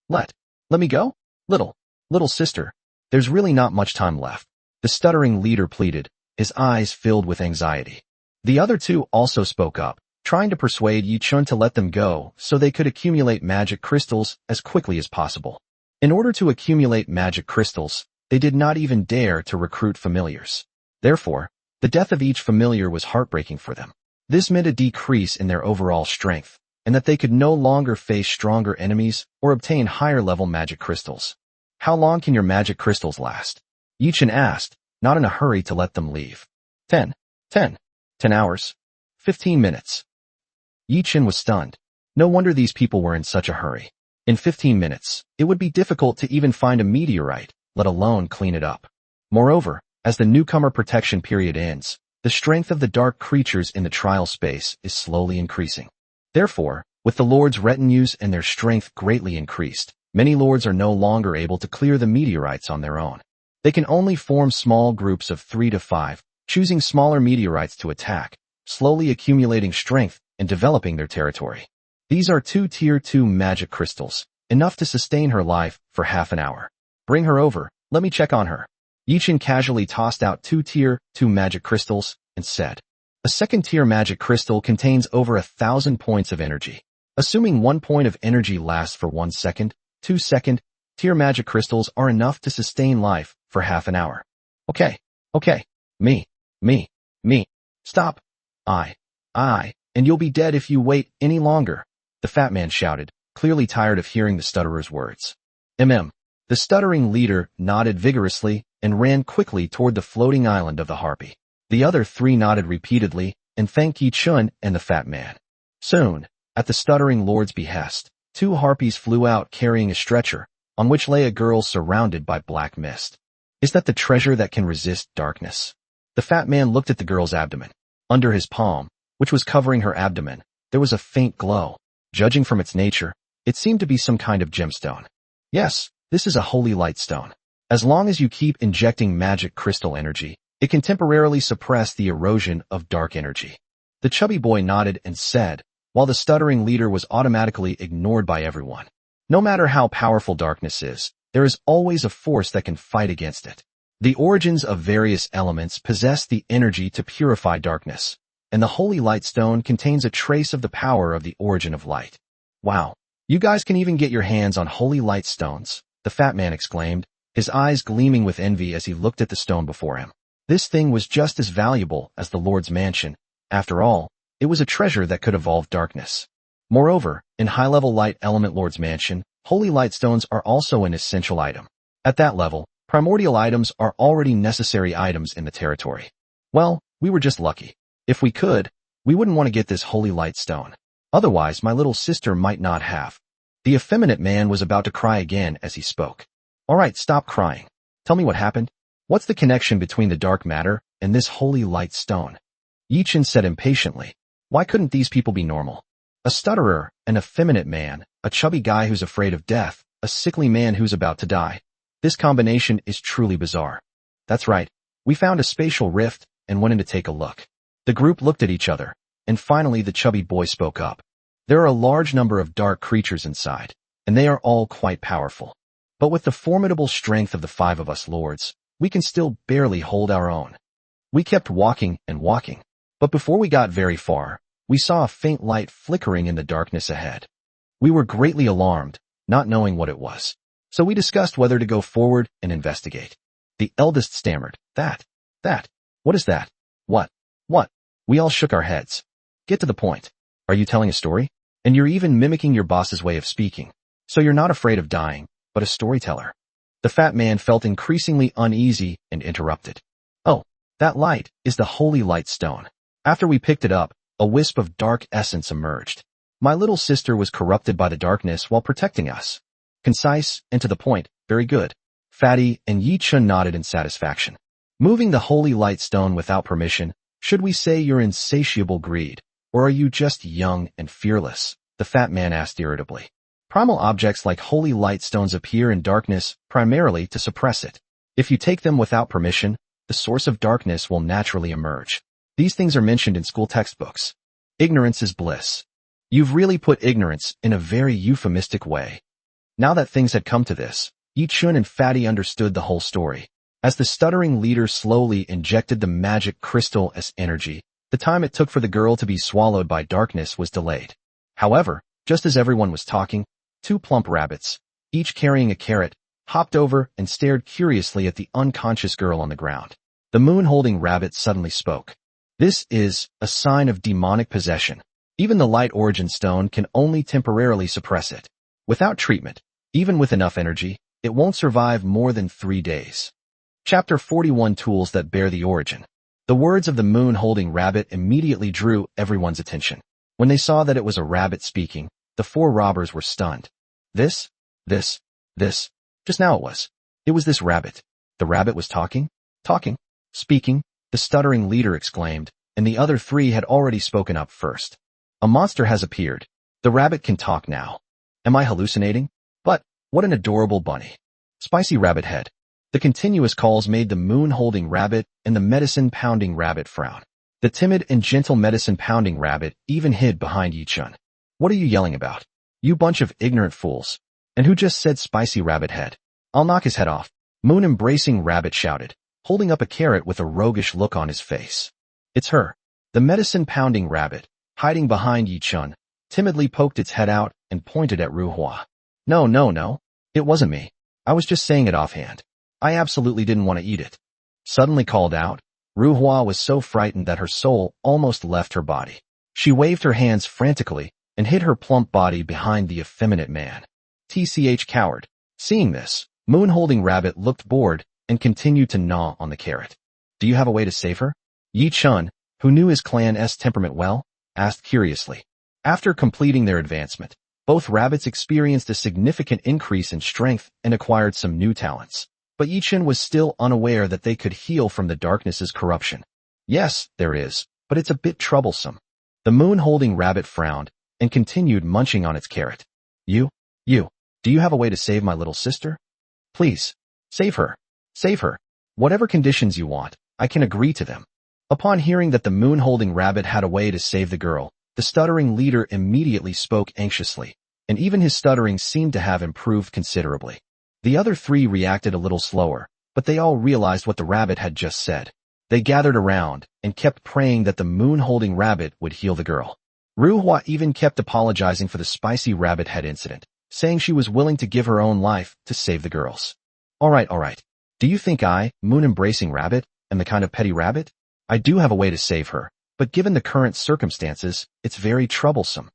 let me go? Little sister. There's really not much time left. The stuttering leader pleaded, his eyes filled with anxiety. The other two also spoke up, trying to persuade Yi Chun to let them go so they could accumulate magic crystals as quickly as possible. In order to accumulate magic crystals, they did not even dare to recruit familiars. Therefore, the death of each familiar was heartbreaking for them. This meant a decrease in their overall strength, and that they could no longer face stronger enemies or obtain higher-level magic crystals. How long can your magic crystals last? Yi Chun asked, not in a hurry to let them leave. 10 hours. 15 minutes. Yi Chun was stunned. No wonder these people were in such a hurry. In 15 minutes, it would be difficult to even find a meteorite, let alone clean it up. Moreover, as the newcomer protection period ends, The strength of the dark creatures in the trial space is slowly increasing. Therefore, with the Lord's retinues and their strength greatly increased, many lords are no longer able to clear the meteorites on their own. They can only form small groups of 3 to 5, choosing smaller meteorites to attack, slowly accumulating strength and developing their territory. These are 2 Tier 2 magic crystals, enough to sustain her life for half an hour. Bring her over, let me check on her. Yichin casually tossed out 2 Tier 2 magic crystals and said, a second tier magic crystal contains over 1,000 points of energy. Assuming 1 point of energy lasts for 1 second, 2 second tier magic crystals are enough to sustain life for half an hour. Okay. Me. Stop. And you'll be dead if you wait any longer, the fat man shouted, clearly tired of hearing the stutterer's words. The stuttering leader nodded vigorously and ran quickly toward the floating island of the harpy. The other 3 nodded repeatedly and thanked Yi Chun and the fat man. Soon, at the stuttering lord's behest, 2 harpies flew out carrying a stretcher, on which lay a girl surrounded by black mist. Is that the treasure that can resist darkness? The fat man looked at the girl's abdomen. Under his palm, which was covering her abdomen, there was a faint glow. Judging from its nature, it seemed to be some kind of gemstone. Yes, this is a holy light stone. As long as you keep injecting magic crystal energy, it can temporarily suppress the erosion of dark energy. The chubby boy nodded and said, while the stuttering leader was automatically ignored by everyone. No matter how powerful darkness is, there is always a force that can fight against it. The origins of various elements possess the energy to purify darkness, and the holy light stone contains a trace of the power of the origin of light. Wow, you guys can even get your hands on holy light stones, the fat man exclaimed, his eyes gleaming with envy as he looked at the stone before him. This thing was just as valuable as the Lord's mansion. After all, it was a treasure that could evolve darkness. Moreover, in high-level light element Lord's mansion, holy light stones are also an essential item. At that level, primordial items are already necessary items in the territory. Well, we were just lucky. If we could, we wouldn't want to get this holy light stone. Otherwise, my little sister might not have. The effeminate man was about to cry again as he spoke. All right, stop crying. Tell me what happened. What's the connection between the dark matter and this holy light stone? Yichin said impatiently. Why couldn't these people be normal? A stutterer, an effeminate man, a chubby guy who's afraid of death, a sickly man who's about to die. This combination is truly bizarre. That's right. We found a spatial rift and went in to take a look. The group looked at each other, and finally the chubby boy spoke up. There are a large number of dark creatures inside, and they are all quite powerful. But with the formidable strength of the 5 of us lords, we can still barely hold our own. We kept walking and walking, but before we got very far, we saw a faint light flickering in the darkness ahead. We were greatly alarmed, not knowing what it was. So we discussed whether to go forward and investigate. The eldest stammered, That. What is that? What? We all shook our heads. Get to the point. Are you telling a story? And you're even mimicking your boss's way of speaking. So you're not afraid of dying, but a storyteller. The fat man felt increasingly uneasy and interrupted. Oh, that light is the holy light stone. After we picked it up, a wisp of dark essence emerged. My little sister was corrupted by the darkness while protecting us. Concise and to the point, very good. Fatty and Yi Chun nodded in satisfaction. Moving the holy light stone without permission, should we say your insatiable greed, or are you just young and fearless? The fat man asked irritably. Primal objects like holy light stones appear in darkness primarily to suppress it. If you take them without permission, the source of darkness will naturally emerge. These things are mentioned in school textbooks. Ignorance is bliss. You've really put ignorance in a very euphemistic way. Now that things had come to this, Yi Chun and Fatty understood the whole story. As the stuttering leader slowly injected the magic crystal as energy, the time it took for the girl to be swallowed by darkness was delayed. However, just as everyone was talking, 2 plump rabbits, each carrying a carrot, hopped over and stared curiously at the unconscious girl on the ground. The moon-holding rabbit suddenly spoke. This is a sign of demonic possession. Even the light origin stone can only temporarily suppress it. Without treatment, even with enough energy, it won't survive more than 3 days. Chapter 41 Tools that Bear the Origin. The words of the moon-holding rabbit immediately drew everyone's attention. When they saw that it was a rabbit speaking, the 4 robbers were stunned. This. Just now it was. It was this rabbit. The rabbit was talking, speaking. the stuttering leader exclaimed, and the other three had already spoken up first. A monster has appeared. The rabbit can talk now. Am I hallucinating? But, what an adorable bunny. Spicy rabbit head. The continuous calls made the moon-holding rabbit and the medicine-pounding rabbit frown. The timid and gentle medicine-pounding rabbit even hid behind Yi-chun. What are you yelling about? You bunch of ignorant fools. And who just said spicy rabbit head? I'll knock his head off. Moon-embracing rabbit shouted, holding up a carrot with a roguish look on his face. It's her. The medicine-pounding rabbit, hiding behind Yi-chun, timidly poked its head out and pointed at Ruhua. No. It wasn't me. I was just saying it offhand. I absolutely didn't want to eat it. Suddenly called out, Ruhua was so frightened that her soul almost left her body. She waved her hands frantically and hid her plump body behind the effeminate man. TCH coward. Seeing this, Moon-holding rabbit looked bored and continued to gnaw on the carrot. Do you have a way to save her? Yi-chun, who knew his clan's temperament well, asked curiously. After completing their advancement, both rabbits experienced a significant increase in strength and acquired some new talents. But Yi-chun was still unaware that they could heal from the darkness's corruption. Yes, there is, but it's a bit troublesome. The moon-holding rabbit frowned and continued munching on its carrot. You, do you have a way to save my little sister? Please, save her. Save her. Whatever conditions you want, I can agree to them. Upon hearing that the moon-holding rabbit had a way to save the girl, the stuttering leader immediately spoke anxiously, and even his stuttering seemed to have improved considerably. The other three reacted a little slower, but they all realized what the rabbit had just said. They gathered around and kept praying that the moon-holding rabbit would heal the girl. Ruhua even kept apologizing for the spicy rabbit head incident, saying she was willing to give her own life to save the girls. All right. Do you think I, moon-embracing rabbit, am the kind of petty rabbit? I do have a way to save her, but given the current circumstances, it's very troublesome.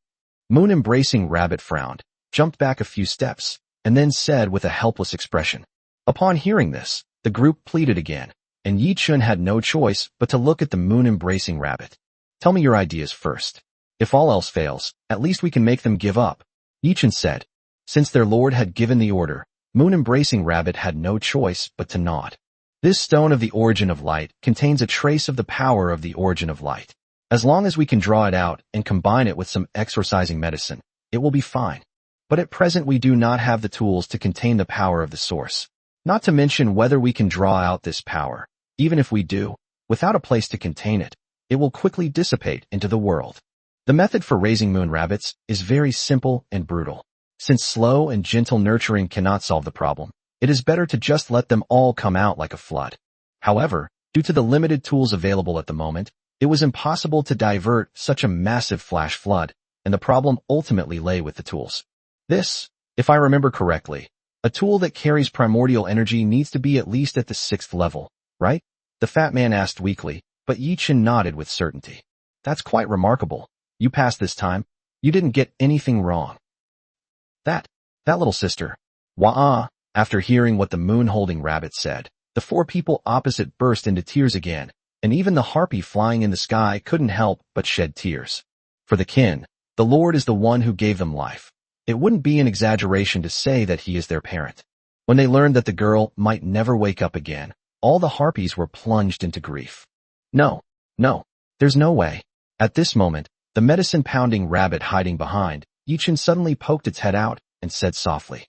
Moon-embracing rabbit frowned, jumped back a few steps, and then said with a helpless expression. Upon hearing this, the group pleaded again, and Yi-chun had no choice but to look at the moon-embracing rabbit. Tell me your ideas first. If all else fails, at least we can make them give up, Yi-chun said. Since their lord had given the order, moon-embracing rabbit had no choice but to nod. This stone of the origin of light contains a trace of the power of the origin of light. As long as we can draw it out and combine it with some exorcising medicine, it will be fine. But at present we do not have the tools to contain the power of the source. Not to mention whether we can draw out this power. Even if we do, without a place to contain it, it will quickly dissipate into the world. The method for raising moon rabbits is very simple and brutal. Since slow and gentle nurturing cannot solve the problem, it is better to just let them all come out like a flood. However, due to the limited tools available at the moment, it was impossible to divert such a massive flash flood, and the problem ultimately lay with the tools. This, if I remember correctly, a tool that carries primordial energy needs to be at least at the 6th level, right? The fat man asked weakly, but Yi-chun nodded with certainty. That's quite remarkable. You passed this time. You didn't get anything wrong. That little sister. Wah-ah. After hearing what the moon-holding rabbit said, the four people opposite burst into tears again, and even the harpy flying in the sky couldn't help but shed tears. For the kin, the Lord is the one who gave them life. It wouldn't be an exaggeration to say that he is their parent. When they learned that the girl might never wake up again, all the harpies were plunged into grief. No, there's no way. At this moment, the medicine-pounding rabbit hiding behind, Yi-chun suddenly poked its head out and said softly,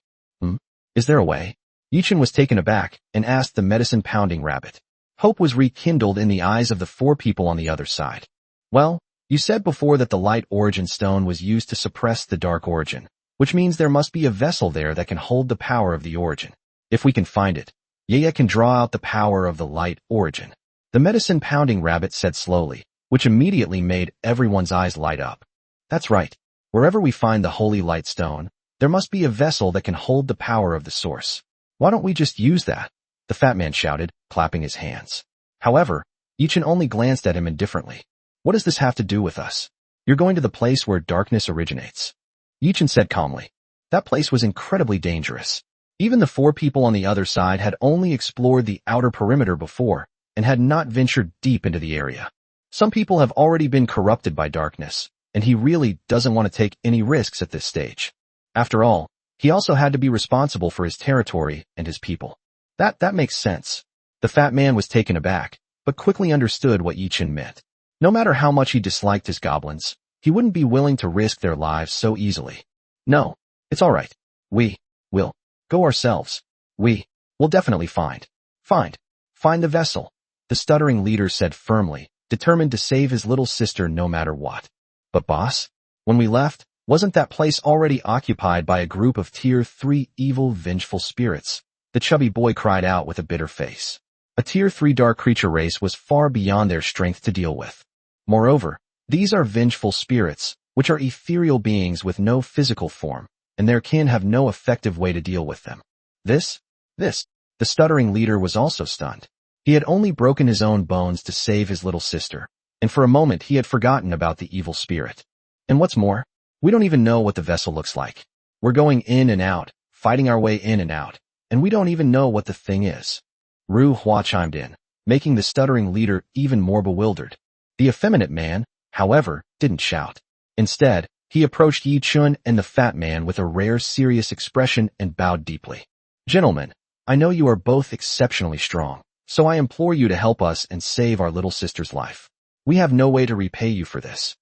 Is there a way? Yi-chun was taken aback and asked the medicine-pounding rabbit. Hope was rekindled in the eyes of the four people on the other side. Well, you said before that the light origin stone was used to suppress the dark origin, which means there must be a vessel there that can hold the power of the origin. If we can find it, Yaya can draw out the power of the light origin. The medicine-pounding rabbit said slowly, which immediately made everyone's eyes light up. That's right. Wherever we find the holy light stone, there must be a vessel that can hold the power of the source. Why don't we just use that? The fat man shouted, clapping his hands. However, Yi-chun only glanced at him indifferently. What does this have to do with us? You're going to the place where darkness originates. Yi-chun said calmly. That place was incredibly dangerous. Even the four people on the other side had only explored the outer perimeter before and had not ventured deep into the area. Some people have already been corrupted by darkness, and he really doesn't want to take any risks at this stage. After all, he also had to be responsible for his territory and his people. That makes sense. The fat man was taken aback, but quickly understood what Yi Chen meant. No matter how much he disliked his goblins, he wouldn't be willing to risk their lives so easily. No, it's all right. We will go ourselves. We will definitely find the vessel, the stuttering leader said firmly, determined to save his little sister no matter what. But boss, when we left, wasn't that place already occupied by a group of Tier 3 evil, vengeful spirits? The chubby boy cried out with a bitter face. A Tier 3 dark creature race was far beyond their strength to deal with. Moreover, these are vengeful spirits, which are ethereal beings with no physical form, and their kin have no effective way to deal with them. This, the stuttering leader was also stunned. He had only broken his own bones to save his little sister, and for a moment he had forgotten about the evil spirit. And what's more, we don't even know what the vessel looks like. We're going in and out, fighting our way in and out, and we don't even know what the thing is. Ru Hua chimed in, making the stuttering leader even more bewildered. The effeminate man, however, didn't shout. Instead, he approached Yi Chun and the fat man with a rare serious expression and bowed deeply. Gentlemen, I know you are both exceptionally strong, so I implore you to help us and save our little sister's life. We have no way to repay you for this.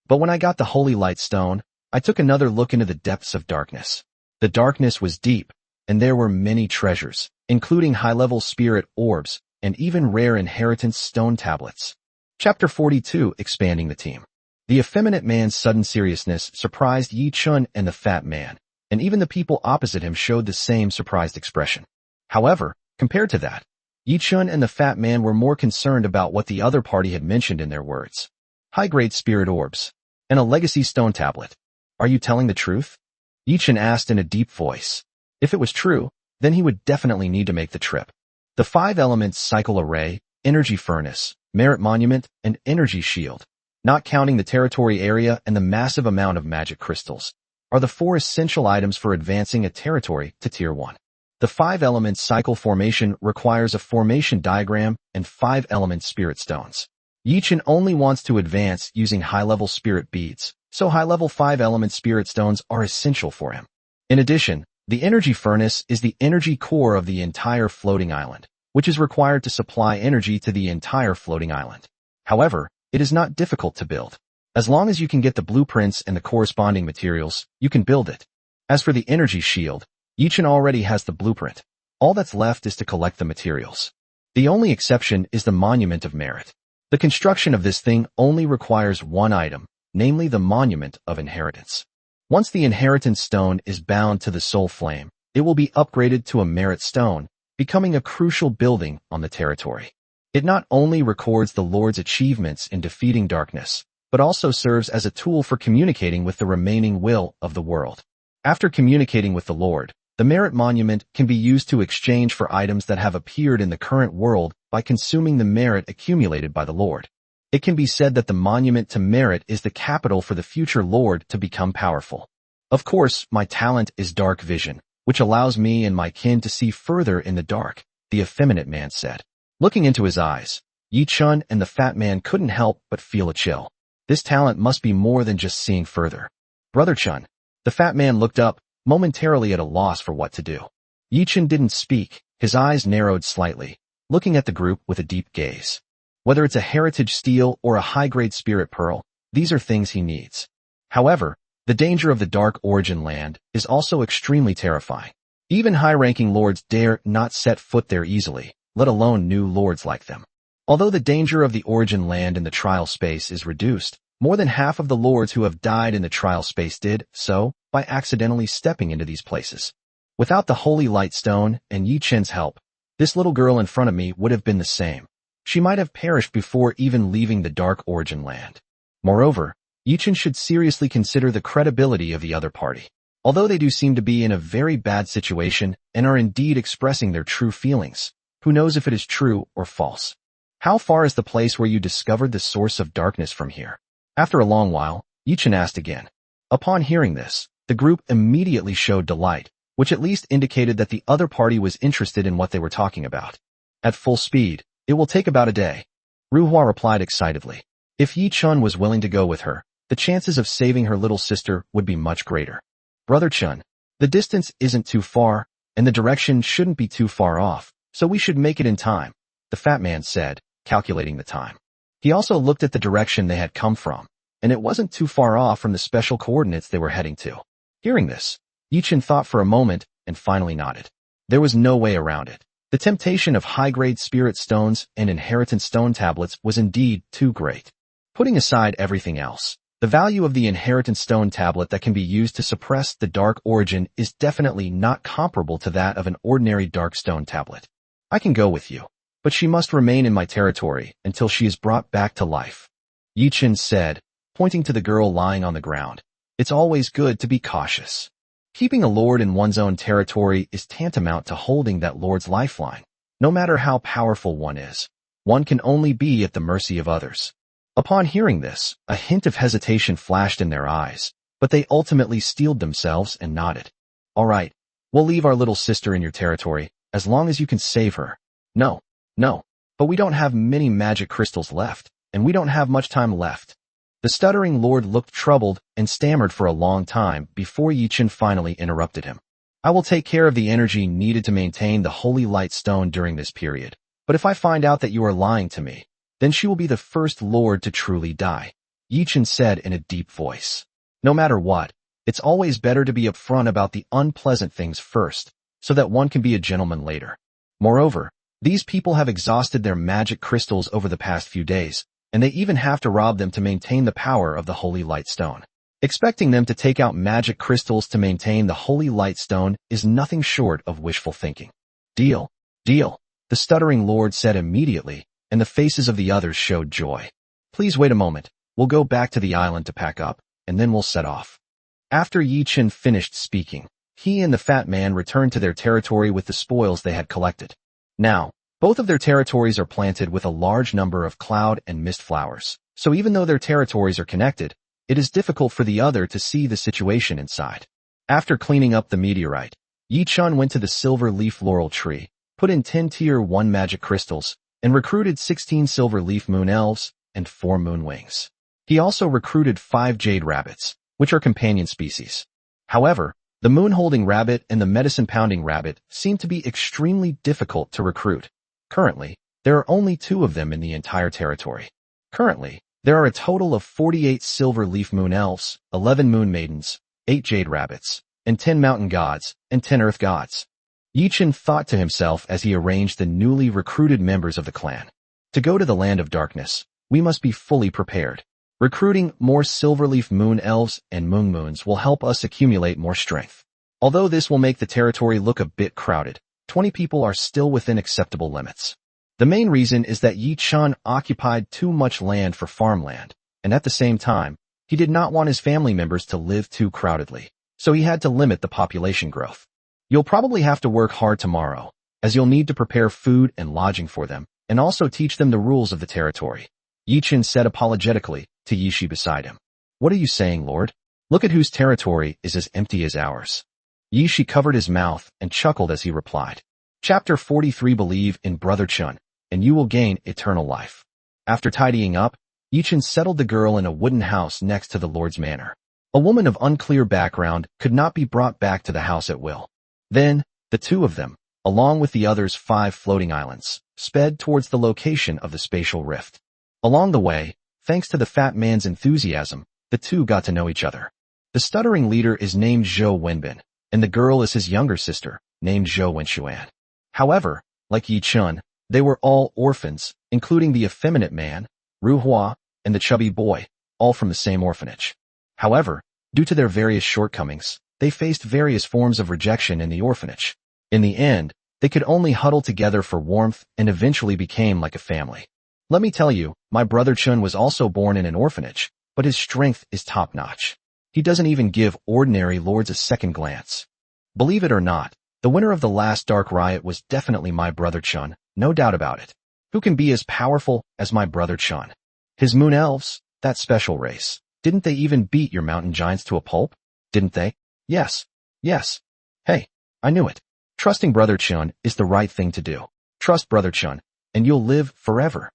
But when I got the holy light stone, I took another look into the depths of darkness. The darkness was deep, and there were many treasures, including high-level spirit orbs and even rare inheritance stone tablets. Chapter 42, Expanding the Team. The effeminate man's sudden seriousness surprised Yi Chun and the fat man, and even the people opposite him showed the same surprised expression. However, compared to that, Yi Chun and the fat man were more concerned about what the other party had mentioned in their words. High-grade spirit orbs, and a legacy stone tablet. Are you telling the truth? Yi Chun asked in a deep voice. If it was true, then he would definitely need to make the trip. The 5 elements cycle array, energy furnace, merit monument, and energy shield, not counting the territory area and the massive amount of magic crystals, are the 4 essential items for advancing a territory to Tier 1. The 5 elements cycle formation requires a formation diagram and 5 element spirit stones. Yi Chen only wants to advance using high-level spirit beads, so high-level 5 element spirit stones are essential for him. In addition, the energy furnace is the energy core of the entire floating island, which is required to supply energy to the entire floating island. However, it is not difficult to build. As long as you can get the blueprints and the corresponding materials, you can build it. As for the energy shield, Yi Chen already has the blueprint. All that's left is to collect the materials. The only exception is the Monument of Merit. The construction of this thing only requires one item, namely the Monument of Inheritance. Once the Inheritance Stone is bound to the Soul Flame, it will be upgraded to a Merit Stone, becoming a crucial building on the territory. It not only records the Lord's achievements in defeating darkness, but also serves as a tool for communicating with the remaining will of the world. After communicating with the Lord, the Merit Monument can be used to exchange for items that have appeared in the current world by consuming the merit accumulated by the Lord. It can be said that the Monument to Merit is the capital for the future Lord to become powerful. Of course, my talent is dark vision, which allows me and my kin to see further in the dark, the effeminate man said. Looking into his eyes, Yi Chun and the fat man couldn't help but feel a chill. This talent must be more than just seeing further. Brother Chun. The fat man looked up, momentarily at a loss for what to do. Yi Chun didn't speak, his eyes narrowed slightly, looking at the group with a deep gaze. Whether it's a heritage steel or a high-grade spirit pearl, these are things he needs. However, the danger of the Dark Origin Land is also extremely terrifying. Even high-ranking lords dare not set foot there easily, let alone new lords like them. Although the danger of the Origin Land in the trial space is reduced, more than half of the lords who have died in the trial space did so by accidentally stepping into these places. Without the Holy Light Stone and Yi Chen's help, this little girl in front of me would have been the same. She might have perished before even leaving the Dark Origin Land. Moreover, Yi Chen should seriously consider the credibility of the other party. Although they do seem to be in a very bad situation and are indeed expressing their true feelings, who knows if it is true or false? How far is the place where you discovered the source of darkness from here? After a long while, Yi Chen asked again. Upon hearing this, the group immediately showed delight, which at least indicated that the other party was interested in what they were talking about. At full speed, it will take about a day. Ruhua replied excitedly. If Yi Chun was willing to go with her, the chances of saving her little sister would be much greater. Brother Chun, the distance isn't too far, and the direction shouldn't be too far off, so we should make it in time, the fat man said, calculating the time. He also looked at the direction they had come from, and it wasn't too far off from the special coordinates they were heading to. Hearing this, Yichin thought for a moment and finally nodded. There was no way around it. The temptation of high-grade spirit stones and inheritance stone tablets was indeed too great. Putting aside everything else, the value of the inheritance stone tablet that can be used to suppress the dark origin is definitely not comparable to that of an ordinary dark stone tablet. I can go with you, but she must remain in my territory until she is brought back to life. Yichin said, pointing to the girl lying on the ground. It's always good to be cautious. Keeping a lord in one's own territory is tantamount to holding that lord's lifeline. No matter how powerful one is, one can only be at the mercy of others. Upon hearing this, a hint of hesitation flashed in their eyes, but they ultimately steeled themselves and nodded. All right, we'll leave our little sister in your territory, as long as you can save her. No, but we don't have many magic crystals left, and we don't have much time left. The stuttering lord looked troubled and stammered for a long time before Yichin finally interrupted him. I will take care of the energy needed to maintain the holy light stone during this period, but if I find out that you are lying to me, then she will be the first lord to truly die, Yichin said in a deep voice. No matter what, it's always better to be upfront about the unpleasant things first, so that one can be a gentleman later. Moreover, these people have exhausted their magic crystals over the past few days, and they even have to rob them to maintain the power of the holy light stone. Expecting them to take out magic crystals to maintain the holy light stone is nothing short of wishful thinking. Deal, the stuttering lord said immediately, and the faces of the others showed joy. Please wait a moment, we'll go back to the island to pack up, and then we'll set off. After Yichin finished speaking, he and the fat man returned to their territory with the spoils they had collected. Now, both of their territories are planted with a large number of cloud and mist flowers, so even though their territories are connected, it is difficult for the other to see the situation inside. After cleaning up the meteorite, Yichin went to the silver leaf laurel tree, put in 10 tier 1 magic crystals, and recruited 16 silver leaf moon elves and 4 moon wings. He also recruited 5 jade rabbits, which are companion species. However, the moon-holding rabbit and the medicine-pounding rabbit seem to be extremely difficult to recruit. Currently, there are only 2 of them in the entire territory. Currently, there are a total of 48 silver leaf moon elves, 11 moon maidens, 8 jade rabbits, and 10 mountain gods, and 10 earth gods. Yichin thought to himself as he arranged the newly recruited members of the clan. To go to the land of darkness, we must be fully prepared. Recruiting more silverleaf moon elves and moon moons will help us accumulate more strength. Although this will make the territory look a bit crowded, 20 people are still within acceptable limits. The main reason is that Yichin occupied too much land for farmland, and at the same time, he did not want his family members to live too crowdedly, so he had to limit the population growth. You'll probably have to work hard tomorrow, as you'll need to prepare food and lodging for them, and also teach them the rules of the territory, Yichin said apologetically to Yishi beside him. What are you saying, Lord? Look at whose territory is as empty as ours. Yishi covered his mouth and chuckled as he replied. Chapter 43 Believe in Brother Chun, and you will gain eternal life. After tidying up, Yichin settled the girl in a wooden house next to the Lord's manor. A woman of unclear background could not be brought back to the house at will. Then, the 2 of them, along with the others' 5 floating islands, sped towards the location of the spatial rift. Along the way, thanks to the fat man's enthusiasm, the 2 got to know each other. The stuttering leader is named Zhou Wenbin, and the girl is his younger sister, named Zhou Wenshuan. However, like Yichin, they were all orphans, including the effeminate man, Ru Hua, and the chubby boy, all from the same orphanage. However, due to their various shortcomings, they faced various forms of rejection in the orphanage. In the end, they could only huddle together for warmth and eventually became like a family. Let me tell you, my brother Chun was also born in an orphanage, but his strength is top-notch. He doesn't even give ordinary lords a second glance. Believe it or not, the winner of the last Dark Riot was definitely my brother Chun, no doubt about it. Who can be as powerful as my brother Chun? His moon elves, that special race, didn't they even beat your mountain giants to a pulp? Didn't they? Yes. Hey, I knew it. Trusting Brother Chun is the right thing to do. Trust Brother Chun, and you'll live forever.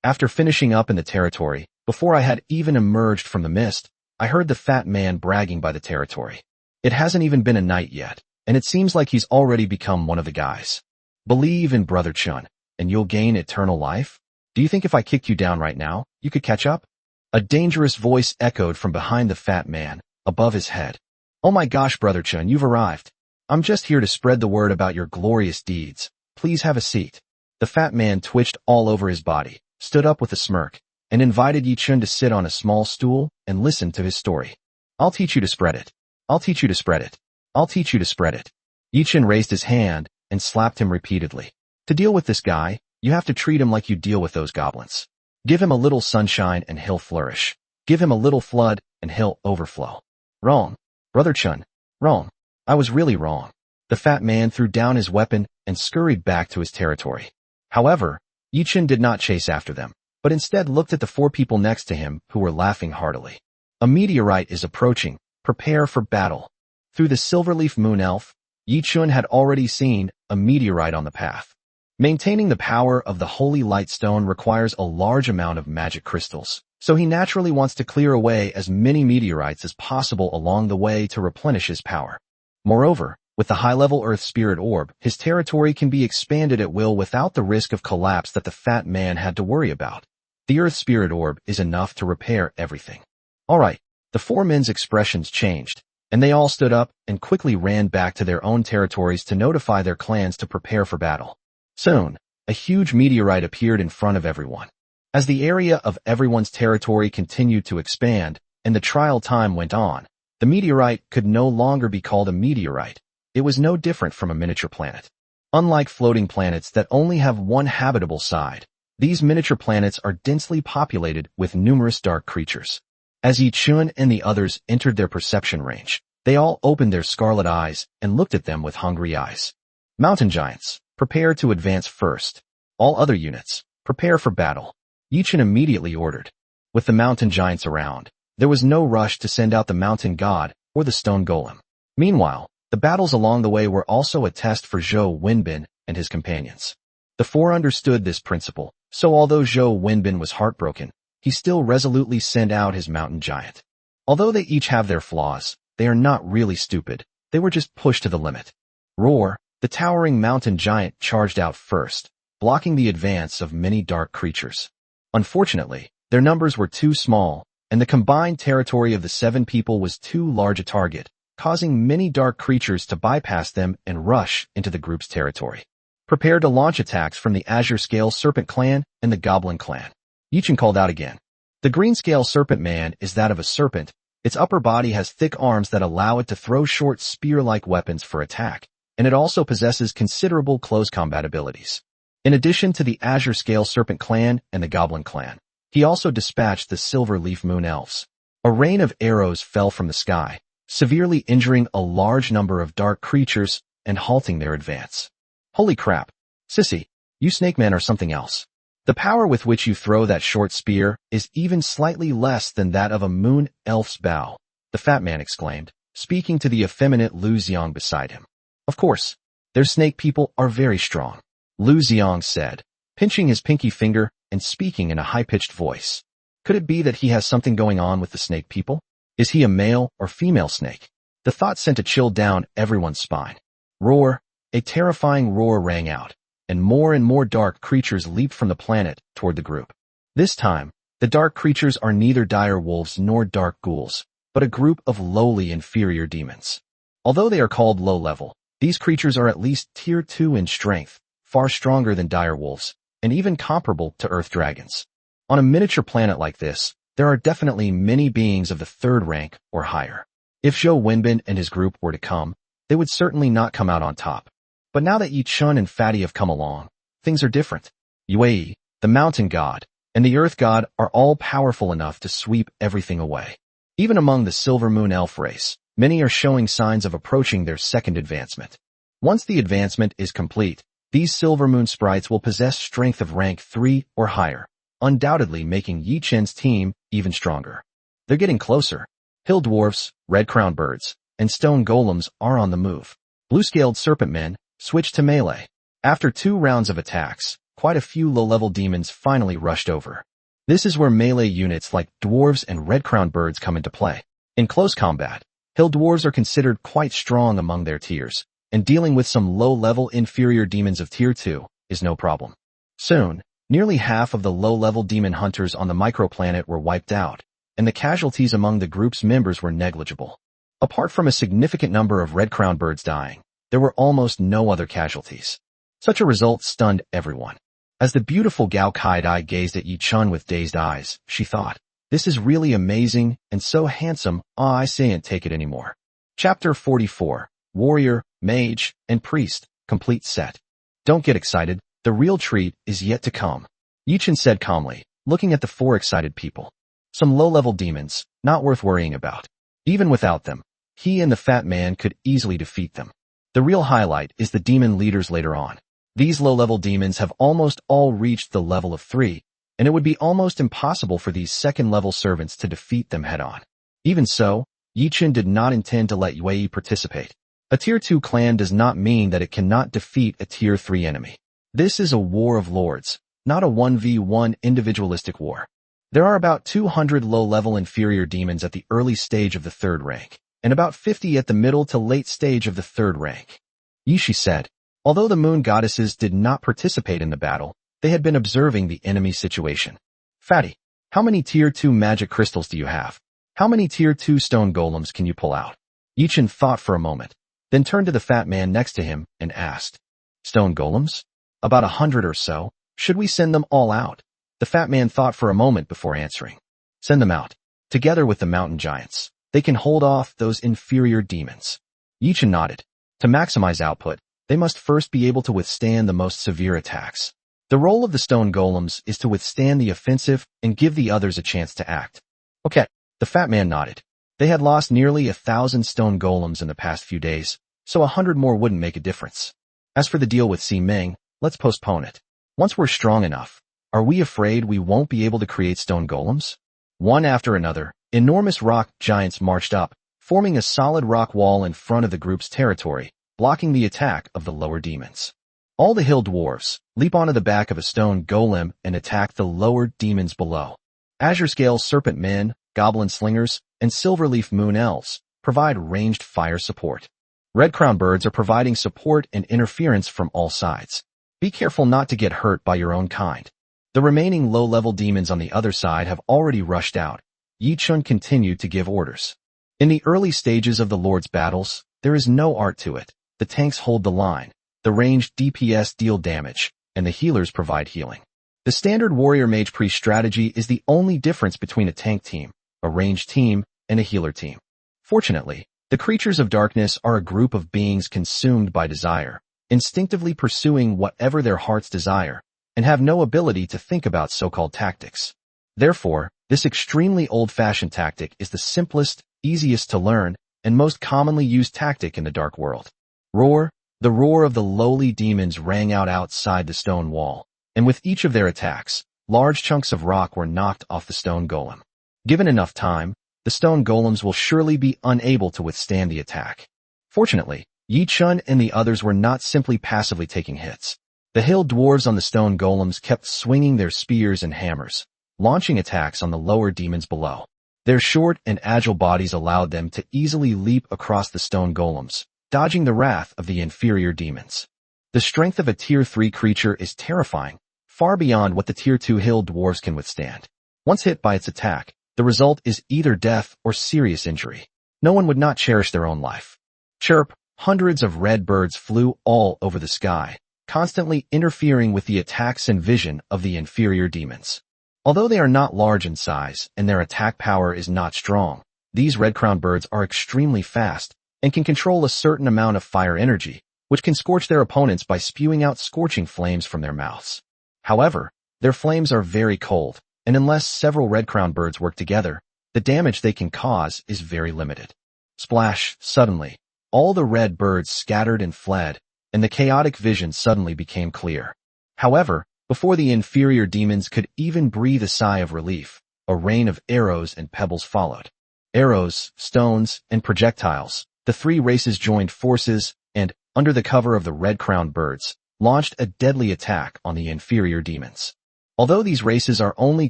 After finishing up in the territory, before I had even emerged from the mist, I heard the fat man bragging by the territory. It hasn't even been a night yet, and it seems like he's already become one of the guys. Believe in Brother Chun, and you'll gain eternal life? Do you think if I kicked you down right now, you could catch up? A dangerous voice echoed from behind the fat man, above his head. Oh my gosh, Brother Chun, you've arrived. I'm just here to spread the word about your glorious deeds. Please have a seat. The fat man twitched all over his body, stood up with a smirk, and invited Yi Chun to sit on a small stool and listen to his story. I'll teach you to spread it. I'll teach you to spread it. I'll teach you to spread it. Yi Chun raised his hand and slapped him repeatedly. To deal with this guy, you have to treat him like you deal with those goblins. Give him a little sunshine and he'll flourish. Give him a little flood and he'll overflow. Wrong. Brother Chun. Wrong. I was really wrong. The fat man threw down his weapon and scurried back to his territory. However, Yi Chun did not chase after them, but instead looked at the 4 people next to him who were laughing heartily. A meteorite is approaching. Prepare for battle. Through the silverleaf moon elf, Yi Chun had already seen a meteorite on the path. Maintaining the power of the holy light stone requires a large amount of magic crystals, so he naturally wants to clear away as many meteorites as possible along the way to replenish his power. Moreover, with the high-level Earth Spirit Orb, his territory can be expanded at will without the risk of collapse that the fat man had to worry about. The Earth Spirit Orb is enough to repair everything. Alright, the 4 men's expressions changed, and they all stood up and quickly ran back to their own territories to notify their clans to prepare for battle. Soon, a huge meteorite appeared in front of everyone. As the area of everyone's territory continued to expand and the trial time went on, the meteorite could no longer be called a meteorite. It was no different from a miniature planet. Unlike floating planets that only have one habitable side, these miniature planets are densely populated with numerous dark creatures. As Yi Chun and the others entered their perception range, they all opened their scarlet eyes and looked at them with hungry eyes. Mountain giants, prepare to advance first. All other units, prepare for battle. Yi Chun immediately ordered. With the mountain giants around, there was no rush to send out the mountain god or the stone golem. Meanwhile, the battles along the way were also a test for Zhou Wenbin and his companions. The 4 understood this principle, so although Zhou Wenbin was heartbroken, he still resolutely sent out his mountain giant. Although they each have their flaws, they are not really stupid, they were just pushed to the limit. Roar, the towering mountain giant charged out first, blocking the advance of many dark creatures. Unfortunately, their numbers were too small, and the combined territory of the 7 people was too large a target, causing many dark creatures to bypass them and rush into the group's territory. Prepare to launch attacks from the Azure Scale Serpent Clan and the Goblin Clan. Yi Chun called out again. The Green Scale Serpent Man is that of a serpent. Its upper body has thick arms that allow it to throw short spear-like weapons for attack, and it also possesses considerable close combat abilities. In addition to the Azure Scale Serpent Clan and the Goblin Clan, he also dispatched the Silver Leaf Moon Elves. A rain of arrows fell from the sky, severely injuring a large number of dark creatures and halting their advance. Holy crap! Sissy, you snake men are something else. The power with which you throw that short spear is even slightly less than that of a moon elf's bow, the fat man exclaimed, speaking to the effeminate Lu Xiang beside him. Of course, their snake people are very strong, Lu Xiang said, pinching his pinky finger and speaking in a high-pitched voice. Could it be that he has something going on with the snake people? Is he a male or female snake? The thought sent a chill down everyone's spine. Roar, a terrifying roar rang out, and more dark creatures leaped from the planet toward the group. This time, the dark creatures are neither dire wolves nor dark ghouls, but a group of lowly inferior demons. Although they are called low-level, these creatures are at least tier 2 in strength, far stronger than dire wolves, and even comparable to earth dragons. On a miniature planet like this, there are definitely many beings of the 3rd rank or higher. If Zhou Wenbin and his group were to come, they would certainly not come out on top. But now that Yi Chun and Fatty have come along, things are different. Yue, the mountain god, and the earth god are all powerful enough to sweep everything away. Even among the Silver Moon Elf race, many are showing signs of approaching their 2nd advancement. Once the advancement is complete, these Silver Moon sprites will possess strength of rank 3 or higher, undoubtedly making Yi Chun's team even stronger. They're getting closer. Hill dwarfs, red-crowned birds, and stone golems are on the move. Blue-scaled serpent men switched to melee. After 2 rounds of attacks, quite a few low-level demons finally rushed over. This is where melee units like dwarves and red-crowned birds come into play. In close combat, hill dwarves are considered quite strong among their tiers, and dealing with some low-level inferior demons of tier 2 is no problem. Soon, Nearly half of the low-level demon hunters on the microplanet were wiped out, and the casualties among the group's members were negligible. Apart from a significant number of red-crowned birds dying, there were almost no other casualties. Such a result stunned everyone. As the beautiful Gao Kaidai gazed at Yi Chun with dazed eyes, she thought, "This is really amazing and so handsome, I can't take it anymore." Chapter 44, Warrior, Mage, and Priest, Complete Set. Don't get excited, the real treat is yet to come, Yi Chun said calmly, looking at the four excited people. Some low-level demons, not worth worrying about. Even without them, he and the fat man could easily defeat them. The real highlight is the demon leaders later on. These low-level demons have almost all reached the level of 3, and it would be almost impossible for these second-level servants to defeat them head-on. Even so, Yi Chun did not intend to let Yue participate. A Tier 2 clan does not mean that it cannot defeat a Tier 3 enemy. This is a war of lords, not a 1v1 individualistic war. There are about 200 low-level inferior demons at the early stage of the 3rd rank, and about 50 at the middle to late stage of the 3rd rank. Yishi said. Although the moon goddesses did not participate in the battle, they had been observing the enemy situation. Fatty, how many Tier 2 magic crystals do you have? How many Tier 2 stone golems can you pull out? Yi Chun thought for a moment, then turned to the fat man next to him and asked, "Stone golems? About 100 or so. Should we send them all out?" The fat man thought for a moment before answering. "Send them out. Together with the mountain giants. They can hold off those inferior demons." Yi Chun nodded. To maximize output, they must first be able to withstand the most severe attacks. The role of the stone golems is to withstand the offensive and give the others a chance to act. Okay, the fat man nodded. They had lost nearly 1,000 stone golems in the past few days, so 100 more wouldn't make a difference. As for the deal with Si Meng, let's postpone it. Once we're strong enough, are we afraid we won't be able to create stone golems? One after another, enormous rock giants marched up, forming a solid rock wall in front of the group's territory, blocking the attack of the lower demons. All the hill dwarves leap onto the back of a stone golem and attack the lower demons below. Azure Scale serpent men, goblin slingers, and silverleaf moon elves provide ranged fire support. Red crown birds are providing support and interference from all sides. Be careful not to get hurt by your own kind. The remaining low-level demons on the other side have already rushed out. Yi Chun continued to give orders. In the early stages of the Lord's battles, there is no art to it. The tanks hold the line, the ranged DPS deal damage, and the healers provide healing. The standard warrior mage priest strategy is the only difference between a tank team, a ranged team, and a healer team. Fortunately, the creatures of darkness are a group of beings consumed by desire, instinctively pursuing whatever their hearts desire, and have no ability to think about so-called tactics. Therefore, this extremely old-fashioned tactic is the simplest, easiest to learn, and most commonly used tactic in the dark world. Roar. The roar of the lowly demons rang out outside the stone wall, and with each of their attacks, large chunks of rock were knocked off the stone golem. Given enough time, the stone golems will surely be unable to withstand the attack. Fortunately, Yi Chun and the others were not simply passively taking hits. The hill dwarves on the stone golems kept swinging their spears and hammers, launching attacks on the lower demons below. Their short and agile bodies allowed them to easily leap across the stone golems, dodging the wrath of the inferior demons. The strength of a Tier 3 creature is terrifying, far beyond what the Tier 2 hill dwarves can withstand. Once hit by its attack, the result is either death or serious injury. No one would not cherish their own life. Chirp, hundreds of red birds flew all over the sky, constantly interfering with the attacks and vision of the inferior demons. Although they are not large in size and their attack power is not strong, these red-crowned birds are extremely fast and can control a certain amount of fire energy, which can scorch their opponents by spewing out scorching flames from their mouths. However, their flames are very cold, and unless several red-crowned birds work together, the damage they can cause is very limited. Splash! Suddenly, all the red birds scattered and fled, and the chaotic vision suddenly became clear. However, before the inferior demons could even breathe a sigh of relief, a rain of arrows and pebbles followed. Arrows, stones, and projectiles. The three races joined forces and, under the cover of the red-crowned birds, launched a deadly attack on the inferior demons. Although these races are only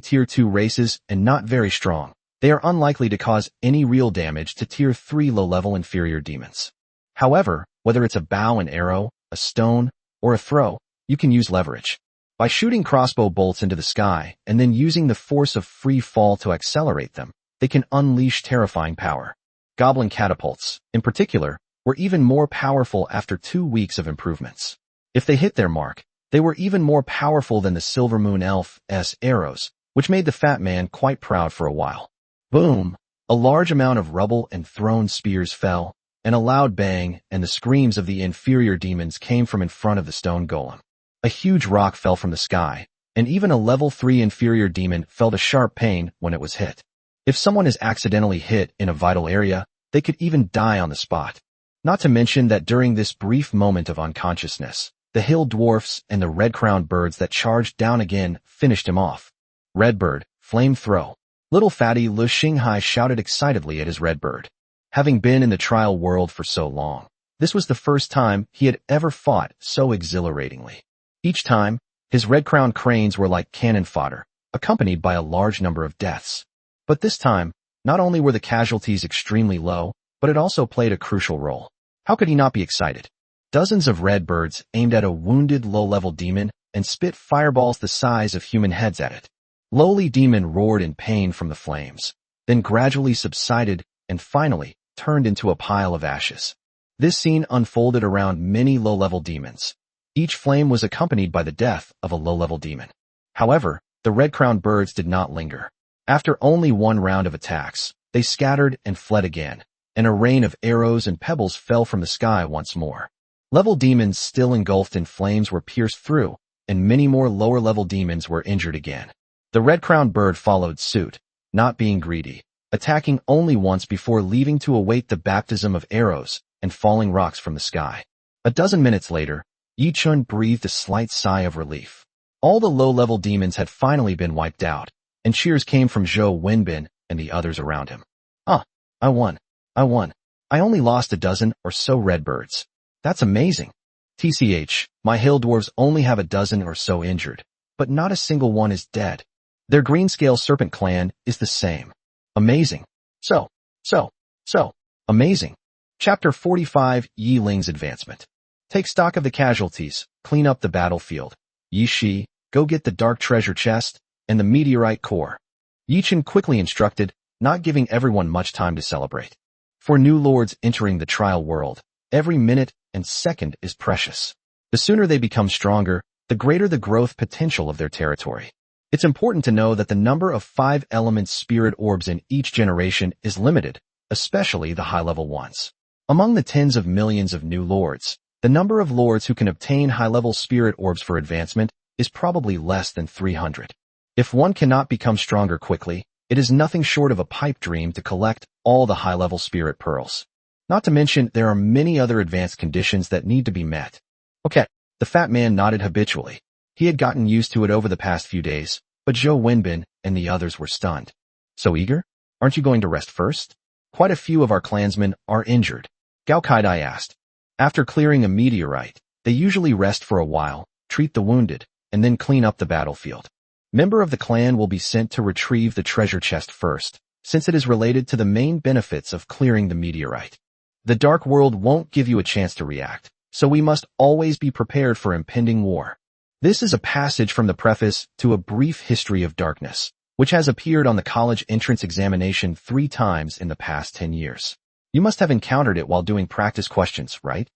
Tier 2 races and not very strong, they are unlikely to cause any real damage to Tier 3 low-level inferior demons. However, whether it's a bow and arrow, a stone, or a throw, you can use leverage. By shooting crossbow bolts into the sky and then using the force of free fall to accelerate them, they can unleash terrifying power. Goblin catapults, in particular, were even more powerful after 2 weeks of improvements. If they hit their mark, they were even more powerful than the Silver Moon Elf's arrows, which made the fat man quite proud for a while. Boom! A large amount of rubble and thrown spears fell, and a loud bang and the screams of the inferior demons came from in front of the stone golem. A huge rock fell from the sky, and even a level 3 inferior demon felt a sharp pain when it was hit. If someone is accidentally hit in a vital area, they could even die on the spot. Not to mention that during this brief moment of unconsciousness, the hill dwarfs and the red-crowned birds that charged down again finished him off. Redbird, flame throw. Little fatty Lu Xinghai shouted excitedly at his redbird. Having been in the trial world for so long, this was the first time he had ever fought so exhilaratingly. Each time, his red-crowned cranes were like cannon fodder, accompanied by a large number of deaths. But this time, not only were the casualties extremely low, but it also played a crucial role. How could he not be excited? Dozens of redbirds aimed at a wounded low-level demon and spit fireballs the size of human heads at it. Lowly demon roared in pain from the flames, then gradually subsided and finally turned into a pile of ashes. This scene unfolded around many low-level demons. Each flame was accompanied by the death of a low-level demon. However, the red-crowned birds did not linger. After only 1 round of attacks, they scattered and fled again, and a rain of arrows and pebbles fell from the sky once more. Level demons still engulfed in flames were pierced through, and many more lower-level demons were injured again. The red-crowned bird followed suit, not being greedy, attacking only once before leaving to await the baptism of arrows and falling rocks from the sky. A dozen minutes later, Yi Chun breathed a slight sigh of relief. All the low-level demons had finally been wiped out, and cheers came from Zhou Wenbin and the others around him. I won. I only lost a dozen or so redbirds. That's amazing. TCH, my hill dwarves only have a dozen or so injured, but not a single one is dead. Their Greenscale Serpent clan is the same. Amazing. So. Amazing. Chapter 45, Yi Ling's Advancement. Take stock of the casualties, clean up the battlefield. Yi Shi, go get the dark treasure chest and the meteorite core. Yi Chen quickly instructed, not giving everyone much time to celebrate. For new lords entering the trial world, every minute and second is precious. The sooner they become stronger, the greater the growth potential of their territory. It's important to know that the number of 5-element spirit orbs in each generation is limited, especially the high-level ones. Among the tens of millions of new lords, the number of lords who can obtain high-level spirit orbs for advancement is probably less than 300. If one cannot become stronger quickly, it is nothing short of a pipe dream to collect all the high-level spirit pearls. Not to mention, there are many other advanced conditions that need to be met. Okay, the fat man nodded habitually. He had gotten used to it over the past few days, but Zhou Wenbin and the others were stunned. So eager? Aren't you going to rest first? Quite a few of our clansmen are injured. Gao Kaidai asked. After clearing a meteorite, they usually rest for a while, treat the wounded, and then clean up the battlefield. Member of the clan will be sent to retrieve the treasure chest first, since it is related to the main benefits of clearing the meteorite. The dark world won't give you a chance to react, so we must always be prepared for impending war. This is a passage from the preface to A Brief History of Darkness, which has appeared on the college entrance examination 3 times in the past 10 years. You must have encountered it while doing practice questions, right?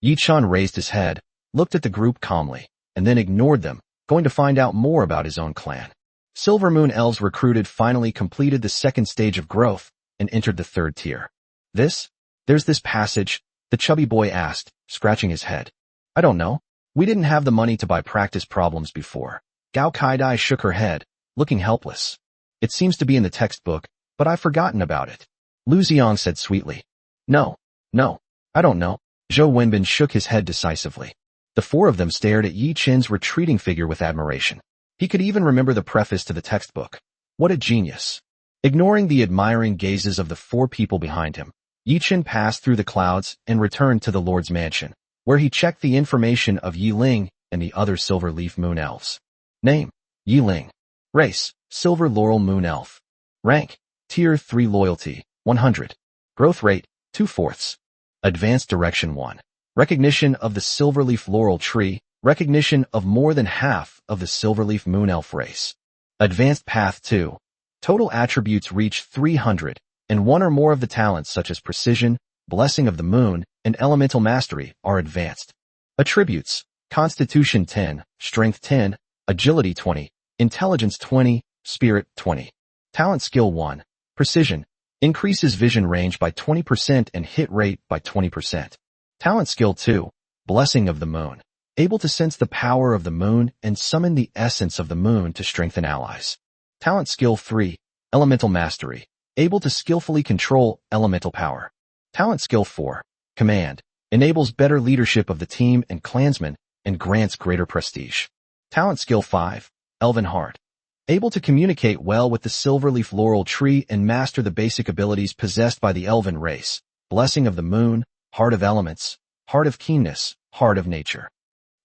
Yi Chun raised his head, looked at the group calmly, and then ignored them, going to find out more about his own clan. Silver Moon Elves recruited finally completed the 2nd stage of growth and entered the 3rd tier. There's this passage, the chubby boy asked, scratching his head. I don't know. We didn't have the money to buy practice problems before. Gao Kaidai shook her head, looking helpless. It seems to be in the textbook, but I've forgotten about it. Lu Xiang said sweetly. No, I don't know. Zhou Wenbin shook his head decisively. The 4 of them stared at Yi Chen's retreating figure with admiration. He could even remember the preface to the textbook. What a genius. Ignoring the admiring gazes of the 4 people behind him, Yi Chen passed through the clouds and returned to the Lord's mansion, where he checked the information of Yi Ling and the other Silver Leaf Moon Elves. Name, Yi Ling. Race, Silver Laurel Moon Elf. Rank, Tier 3 Loyalty, 100. Growth rate, 2/4. Advanced Direction 1. Recognition of the Silverleaf Laurel Tree, Recognition of more than half of the Silverleaf Moon Elf race. Advanced Path 2. Total attributes reach 300, and one or more of the talents such as Precision, Blessing of the Moon, and Elemental Mastery are advanced. Attributes: Constitution 10, Strength 10, Agility 20, Intelligence 20, Spirit 20. Talent Skill 1. Precision. Increases vision range by 20% and hit rate by 20%. Talent Skill 2. Blessing of the Moon. Able to sense the power of the moon and summon the essence of the moon to strengthen allies. Talent Skill 3. Elemental Mastery. Able to skillfully control elemental power. Talent Skill 4. Command. Enables better leadership of the team and clansmen and grants greater prestige. Talent Skill 5. Elven Heart. Able to communicate well with the Silverleaf Laurel Tree and master the basic abilities possessed by the Elven race. Blessing of the Moon, Heart of Elements, Heart of Keenness, Heart of Nature.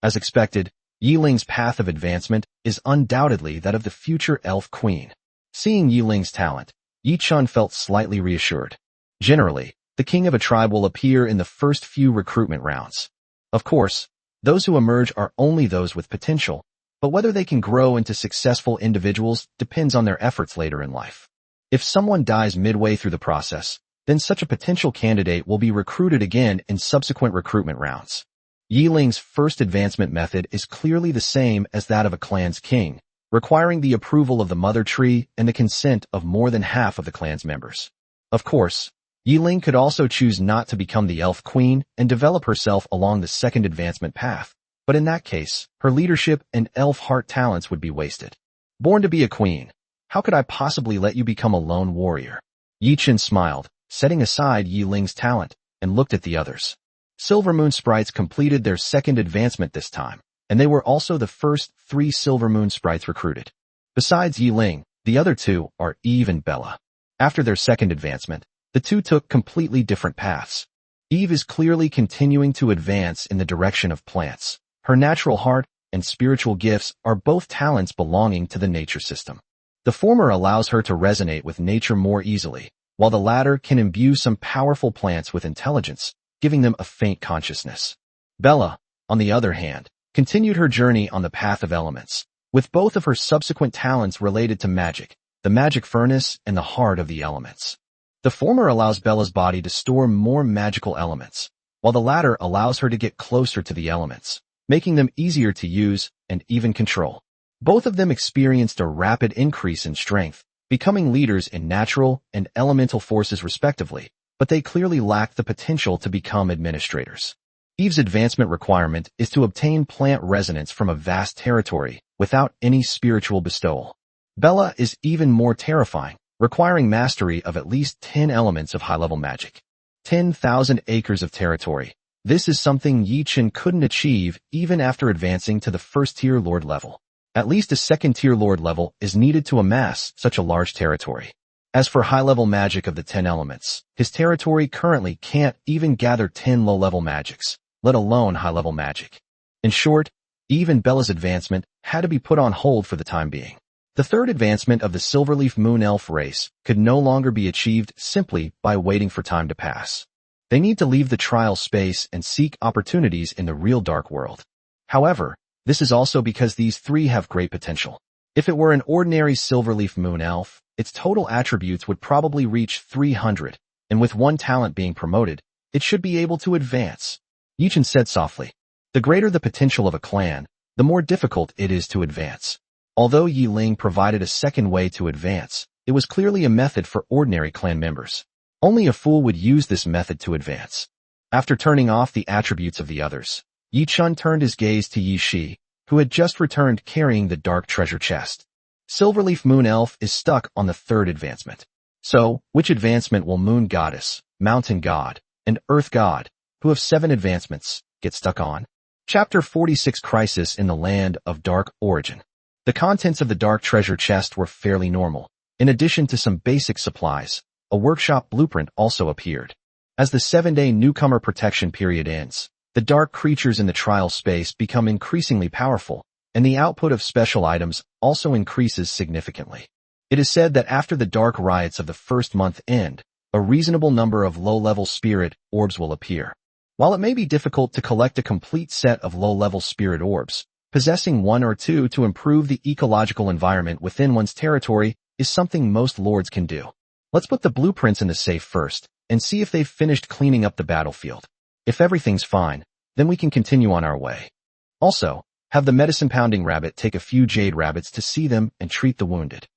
As expected, Yiling's path of advancement is undoubtedly that of the future Elf Queen. Seeing Yiling's talent, Yi-chun felt slightly reassured. Generally, the king of a tribe will appear in the first few recruitment rounds. Of course, those who emerge are only those with potential, but whether they can grow into successful individuals depends on their efforts later in life. If someone dies midway through the process, then such a potential candidate will be recruited again in subsequent recruitment rounds. Yiling's first advancement method is clearly the same as that of a clan's king, requiring the approval of the mother tree and the consent of more than half of the clan's members. Of course, Yiling could also choose not to become the elf queen and develop herself along the second advancement path, but in that case, her leadership and elf heart talents would be wasted. Born to be a queen, how could I possibly let you become a lone warrior? Yi-chun smiled, setting aside Yiling's talent, and looked at the others. Silver Moon sprites completed their second advancement this time, and they were also the first 3 Silver Moon sprites recruited. Besides Yiling, the other 2 are Eve and Bella. After their second advancement, the 2 took completely different paths. Eve is clearly continuing to advance in the direction of plants. Her natural heart and spiritual gifts are both talents belonging to the nature system. The former allows her to resonate with nature more easily, while the latter can imbue some powerful plants with intelligence, giving them a faint consciousness. Bella, on the other hand, continued her journey on the path of elements, with both of her subsequent talents related to magic, the magic furnace and the heart of the elements. The former allows Bella's body to store more magical elements, while the latter allows her to get closer to the elements, making them easier to use and even control. Both of them experienced a rapid increase in strength, becoming leaders in natural and elemental forces respectively, but they clearly lacked the potential to become administrators. Eve's advancement requirement is to obtain plant resonance from a vast territory without any spiritual bestowal. Bella is even more terrifying, requiring mastery of at least 10 elements of high-level magic. 10,000 acres of territory. This is something Yi-chun couldn't achieve even after advancing to the first-tier Lord level. At least a second-tier Lord level is needed to amass such a large territory. As for high-level magic of the 10 elements, his territory currently can't even gather 10 low-level magics, let alone high-level magic. In short, Eve and Bella's advancement had to be put on hold for the time being. The third advancement of the Silverleaf Moon Elf race could no longer be achieved simply by waiting for time to pass. They need to leave the trial space and seek opportunities in the real dark world. However, this is also because these 3 have great potential. If it were an ordinary Silverleaf Moon Elf, its total attributes would probably reach 300, and with 1 talent being promoted, it should be able to advance. Yi-chun said softly. The greater the potential of a clan, the more difficult it is to advance. Although Yiling provided a second way to advance, it was clearly a method for ordinary clan members. Only a fool would use this method to advance. After turning off the attributes of the others, Yi-chun turned his gaze to Yi-shi, who had just returned carrying the dark treasure chest. Silverleaf Moon Elf is stuck on the 3rd advancement. So, which advancement will Moon Goddess, Mountain God, and Earth God, who have 7 advancements, get stuck on? Chapter 46 Crisis in the Land of Dark Origin. The contents of the dark treasure chest were fairly normal. In addition to some basic supplies, a workshop blueprint also appeared. As the 7-day newcomer protection period ends, the dark creatures in the trial space become increasingly powerful, and the output of special items also increases significantly. It is said that after the dark riots of the first month end, a reasonable number of low-level spirit orbs will appear. While it may be difficult to collect a complete set of low-level spirit orbs, possessing one or two to improve the ecological environment within one's territory is something most lords can do. Let's put the blueprints in the safe first and see if they've finished cleaning up the battlefield. If everything's fine, then we can continue on our way. Also, have the medicine-pounding rabbit take a few jade rabbits to see them and treat the wounded.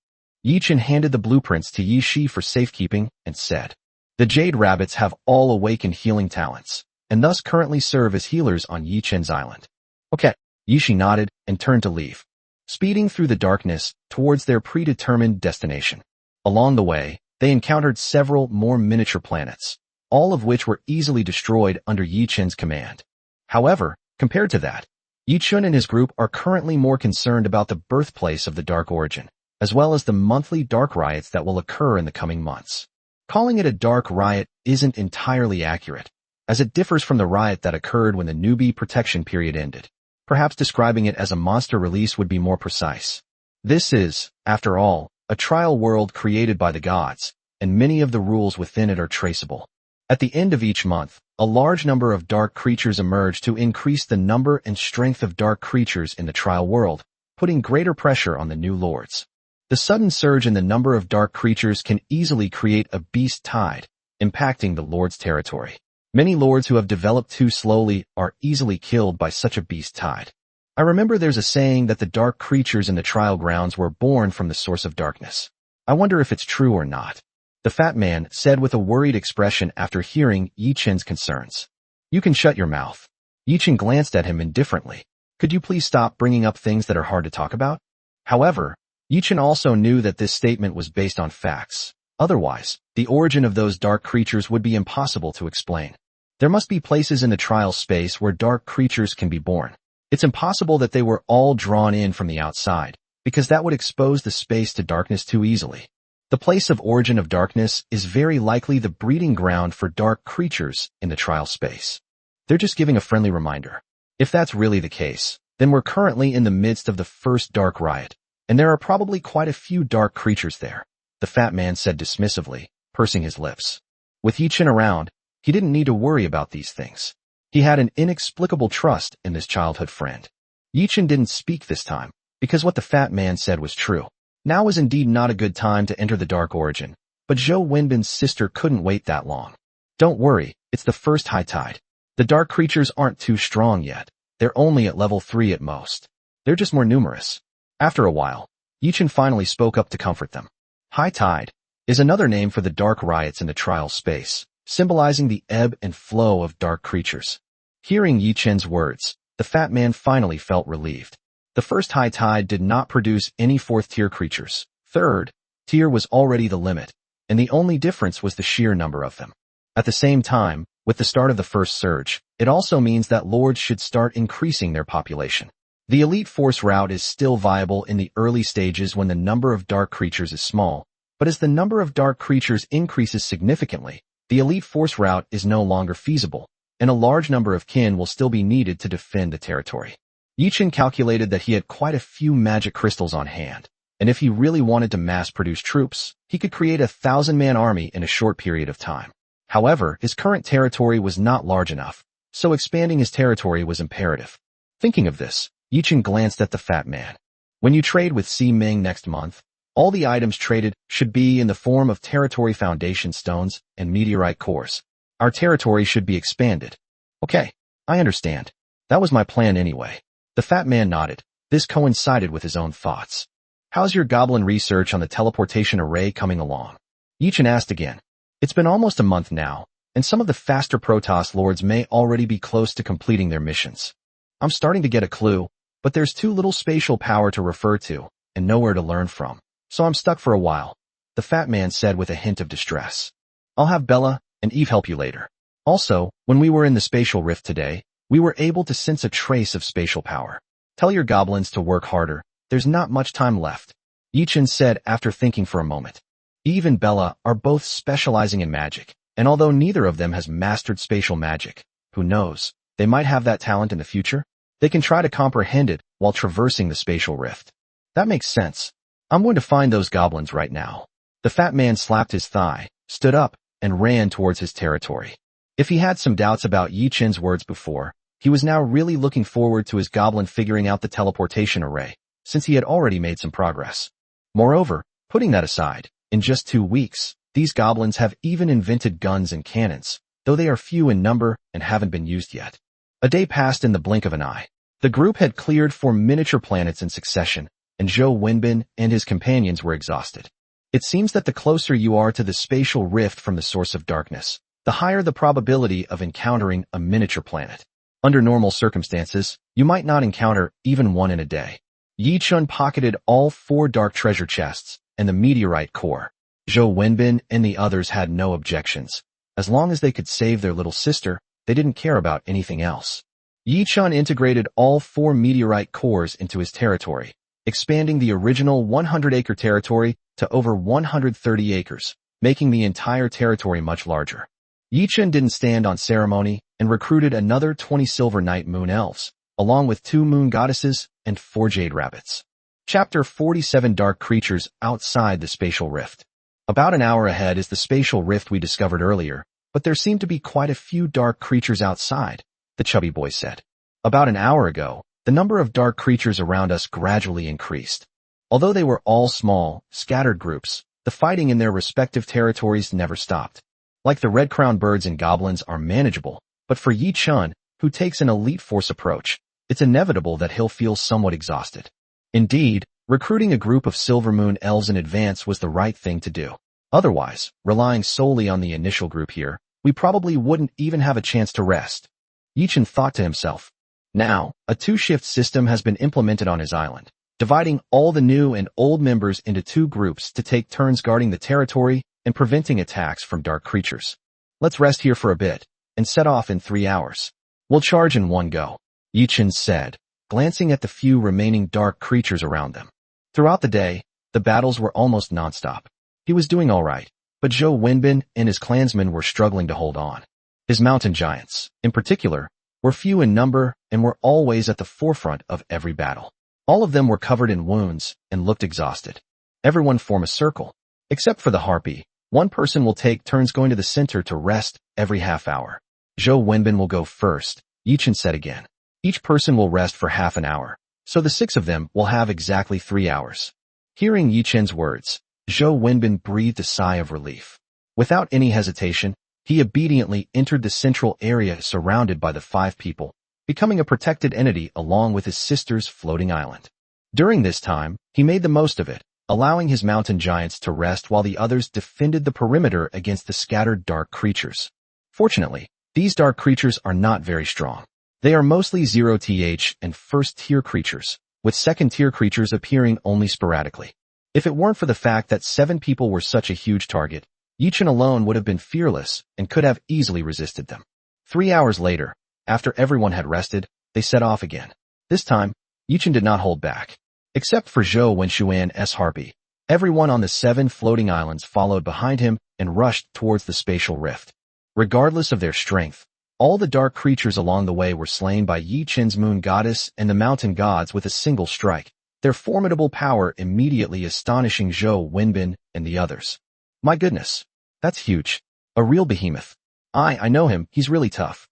Yi Chen handed the blueprints to Yi Shi for safekeeping and said, "The jade rabbits have all awakened healing talents, and thus currently serve as healers on Yi Chen's island." Okay, Yi Shi nodded and turned to leave, speeding through the darkness towards their predetermined destination. Along the way, they encountered several more miniature planets, all of which were easily destroyed under Yi Chen's command. However, compared to that, Yi Chen and his group are currently more concerned about the birthplace of the Dark Origin, as well as the monthly dark riots that will occur in the coming months. Calling it a dark riot isn't entirely accurate, as it differs from the riot that occurred when the newbie protection period ended. Perhaps describing it as a monster release would be more precise. This is, after all, a trial world created by the gods, and many of the rules within it are traceable. At the end of each month, a large number of dark creatures emerge to increase the number and strength of dark creatures in the trial world, putting greater pressure on the new lords. The sudden surge in the number of dark creatures can easily create a beast tide, impacting the lord's territory. Many lords who have developed too slowly are easily killed by such a beast tide. I remember there's a saying that the dark creatures in the trial grounds were born from the source of darkness. I wonder if it's true or not. The fat man said with a worried expression after hearing Yi Chen's concerns. "You can shut your mouth." Yi Chen glanced at him indifferently. "Could you please stop bringing up things that are hard to talk about?" However, Yi Chen also knew that this statement was based on facts. Otherwise, the origin of those dark creatures would be impossible to explain. There must be places in the trial space where dark creatures can be born. It's impossible that they were all drawn in from the outside, because that would expose the space to darkness too easily. The place of origin of darkness is very likely the breeding ground for dark creatures in the trial space. They're just giving a friendly reminder. If that's really the case, then we're currently in the midst of the first dark riot, and there are probably quite a few dark creatures there, the fat man said dismissively, pursing his lips. With Yi Chen around, he didn't need to worry about these things. He had an inexplicable trust in this childhood friend. Yi Chen didn't speak this time, because what the fat man said was true. Now was indeed not a good time to enter the Dark Origin, but Zhou Wenbin's sister couldn't wait that long. "Don't worry, it's the first high tide. The dark creatures aren't too strong yet. They're only at level 3 at most. They're just more numerous." After a while, Yi Chen finally spoke up to comfort them. High tide is another name for the dark riots in the trial space, symbolizing the ebb and flow of dark creatures. Hearing Yi Chen's words, the fat man finally felt relieved. The first high tide did not produce any 4th-tier creatures. 3rd tier was already the limit, and the only difference was the sheer number of them. At the same time, with the start of the first surge, it also means that lords should start increasing their population. The elite force route is still viable in the early stages when the number of dark creatures is small, but as the number of dark creatures increases significantly, the elite force route is no longer feasible, and a large number of kin will still be needed to defend the territory. Yi Chen calculated that he had quite a few magic crystals on hand, and if he really wanted to mass-produce troops, he could create a 1,000-man army in a short period of time. However, his current territory was not large enough, so expanding his territory was imperative. Thinking of this, Yi Chen glanced at the fat man. "When you trade with Si Ming next month, all the items traded should be in the form of territory foundation stones and meteorite cores. Our territory should be expanded." "Okay, I understand. That was my plan anyway." The fat man nodded. This coincided with his own thoughts. "How's your goblin research on the teleportation array coming along?" Yi Chen asked again. "It's been almost a month now, and some of the faster Protoss lords may already be close to completing their missions. I'm starting to get a clue, but there's too little spatial power to refer to, and nowhere to learn from, so I'm stuck for a while," the fat man said with a hint of distress. "I'll have Bella and Eve help you later. Also, when we were in the spatial rift today, we were able to sense a trace of spatial power. Tell your goblins to work harder. There's not much time left," Yi Chen said after thinking for a moment. Eve and Bella are both specializing in magic, and although neither of them has mastered spatial magic, who knows, they might have that talent in the future. They can try to comprehend it while traversing the spatial rift. "That makes sense. I'm going to find those goblins right now." The fat man slapped his thigh, stood up, and ran towards his territory. If he had some doubts about Yi Chen's words before, he was now really looking forward to his goblin figuring out the teleportation array, since he had already made some progress. Moreover, putting that aside, in just 2 weeks, these goblins have even invented guns and cannons, though they are few in number and haven't been used yet. A day passed in the blink of an eye. The group had cleared 4 miniature planets in succession, and Zhou Wenbin and his companions were exhausted. It seems that the closer you are to the spatial rift from the source of darkness, the higher the probability of encountering a miniature planet. Under normal circumstances, you might not encounter even one in a day. Yi Chun pocketed all 4 dark treasure chests and the meteorite core. Zhou Wenbin and the others had no objections. As long as they could save their little sister, they didn't care about anything else. Yi Chun integrated all 4 meteorite cores into his territory, expanding the original 100-acre territory to over 130 acres, making the entire territory much larger. Yi Chun didn't stand on ceremony and recruited another 20 Silver Night Moon Elves, along with 2 Moon Goddesses and 4 Jade Rabbits. Chapter 47 Dark Creatures Outside the Spatial Rift. About an hour ahead is the spatial rift we discovered earlier, but there seem to be quite a few dark creatures outside, the chubby boy said. About an hour ago, the number of dark creatures around us gradually increased. Although they were all small, scattered groups, the fighting in their respective territories never stopped. Like the red-crowned birds and goblins are manageable, but for Yi Chun, who takes an elite force approach, it's inevitable that he'll feel somewhat exhausted. Indeed, recruiting a group of Silver Moon Elves in advance was the right thing to do. Otherwise, relying solely on the initial group here, we probably wouldn't even have a chance to rest. Yi Chun thought to himself. Now, a 2-shift system has been implemented on his island, dividing all the new and old members into 2 groups to take turns guarding the territory and preventing attacks from dark creatures. Let's rest here for a bit, and set off in 3 hours. We'll charge in one go, Yi Chun said, glancing at the few remaining dark creatures around them. Throughout the day, the battles were almost nonstop. He was doing all right, but Zhou Wenbin and his clansmen were struggling to hold on. His mountain giants, in particular, were few in number and were always at the forefront of every battle. All of them were covered in wounds and looked exhausted. Everyone formed a circle. Except for the harpy, one person will take turns going to the center to rest every half hour. Zhou Wenbin will go first, Yi Chun said again. Each person will rest for half an hour, so the 6 of them will have exactly 3 hours. Hearing Yi Chun's words, Zhou Wenbin breathed a sigh of relief. Without any hesitation, he obediently entered the central area surrounded by the 5 people, becoming a protected entity along with his sister's floating island. During this time, he made the most of it, allowing his mountain giants to rest while the others defended the perimeter against the scattered dark creatures. Fortunately, these dark creatures are not very strong. They are mostly 0th and 1st-tier creatures, with 2nd-tier creatures appearing only sporadically. If it weren't for the fact that 7 people were such a huge target, Yi Chun alone would have been fearless and could have easily resisted them. 3 hours later, after everyone had rested, they set off again. This time, Yi Chun did not hold back. Except for Zhou Wenshuan's harpy, everyone on the 7 floating islands followed behind him and rushed towards the spatial rift. Regardless of their strength, all the dark creatures along the way were slain by Yi Chun's moon goddess and the mountain gods with a single strike, their formidable power immediately astonishing Zhou Wenbin and the others. My goodness, that's huge. A real behemoth. I know him, he's really tough.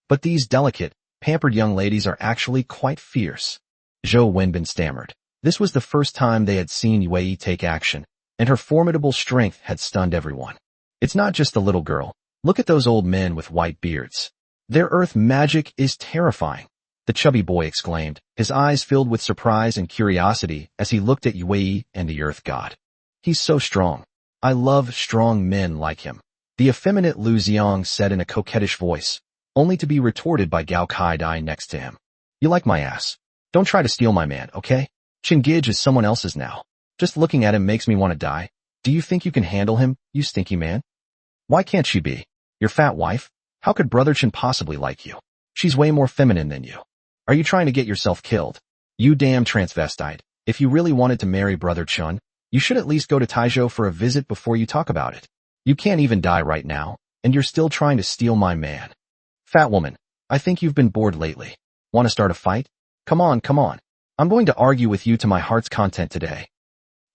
But these delicate, pampered young ladies are actually quite fierce. Zhou Wenbin stammered. This was the first time they had seen Yue take action, and her formidable strength had stunned everyone. It's not just the little girl. Look at those old men with white beards. Their earth magic is terrifying, the chubby boy exclaimed, his eyes filled with surprise and curiosity as he looked at Yue and the earth god. He's so strong. I love strong men like him, the effeminate Lu Xiang said in a coquettish voice, only to be retorted by Gao Kai Dai next to him. You like my ass. Don't try to steal my man, okay? Chingij is someone else's now. Just looking at him makes me want to die. Do you think you can handle him, you stinky man? Why can't she be your fat wife? How could Brother Chen possibly like you? She's way more feminine than you. Are you trying to get yourself killed? You damn transvestite. If you really wanted to marry Brother Chen, you should at least go to Taizhou for a visit before you talk about it. You can't even die right now, and you're still trying to steal my man. Fat woman, I think you've been bored lately. Want to start a fight? Come on, come on. I'm going to argue with you to my heart's content today.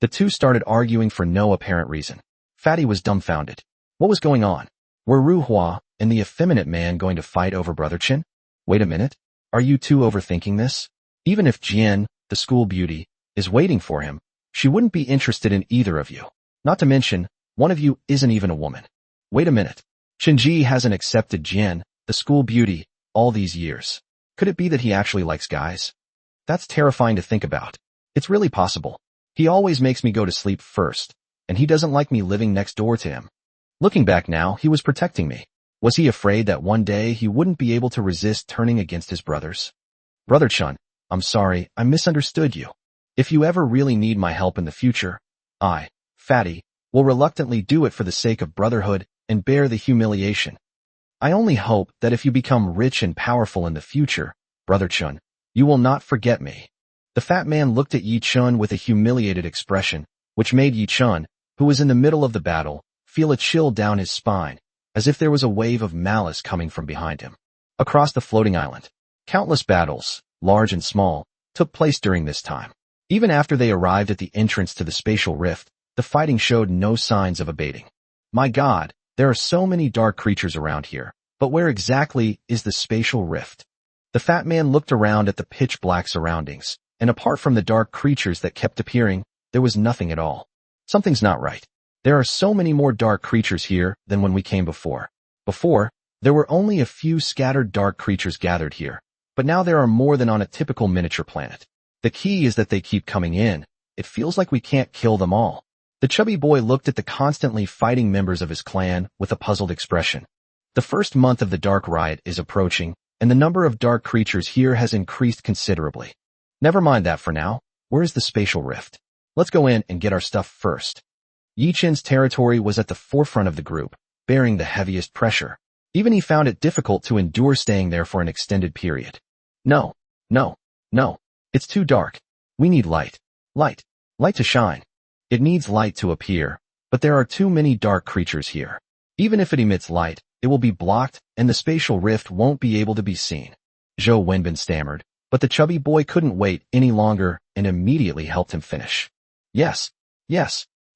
The two started arguing for no apparent reason. Fatty was dumbfounded. What was going on? Were Ru Hua and the effeminate man going to fight over Brother Chin? Wait a minute. Are you two overthinking this? Even if Jian, the school beauty, is waiting for him, she wouldn't be interested in either of you. Not to mention, one of you isn't even a woman. Wait a minute. Shinji hasn't accepted Jian, the school beauty, all these years. Could it be that he actually likes guys? That's terrifying to think about. It's really possible. He always makes me go to sleep first, and he doesn't like me living next door to him. Looking back now, he was protecting me. Was he afraid that one day he wouldn't be able to resist turning against his brothers? Brother Chun, I'm sorry, I misunderstood you. If you ever really need my help in the future, I, Fatty, will reluctantly do it for the sake of brotherhood and bear the humiliation. I only hope that if you become rich and powerful in the future, Brother Chun, you will not forget me. The fat man looked at Yi Chun with a humiliated expression, which made Yi Chun, who was in the middle of the battle, feel a chill down his spine, as if there was a wave of malice coming from behind him. Across the floating island, countless battles, large and small, took place during this time. Even after they arrived at the entrance to the spatial rift, the fighting showed no signs of abating. My God, there are so many dark creatures around here, but where exactly is the spatial rift? The fat man looked around at the pitch-black surroundings, and apart from the dark creatures that kept appearing, there was nothing at all. Something's not right. There are so many more dark creatures here than when we came before. Before, there were only a few scattered dark creatures gathered here, but now there are more than on a typical miniature planet. The key is that they keep coming in. It feels like we can't kill them all. The chubby boy looked at the constantly fighting members of his clan with a puzzled expression. The first month of the Dark Riot is approaching, and the number of dark creatures here has increased considerably. Never mind that for now. Where is the spatial rift? Let's go in and get our stuff first. Yi Chin's territory was at the forefront of the group, bearing the heaviest pressure. Even he found it difficult to endure staying there for an extended period. No. It's too dark. We need light. Light to shine. It needs light to appear, but there are too many dark creatures here. Even if it emits light, it will be blocked, and the spatial rift won't be able to be seen. Zhou Wenbin stammered, but the chubby boy couldn't wait any longer and immediately helped him finish. Yes,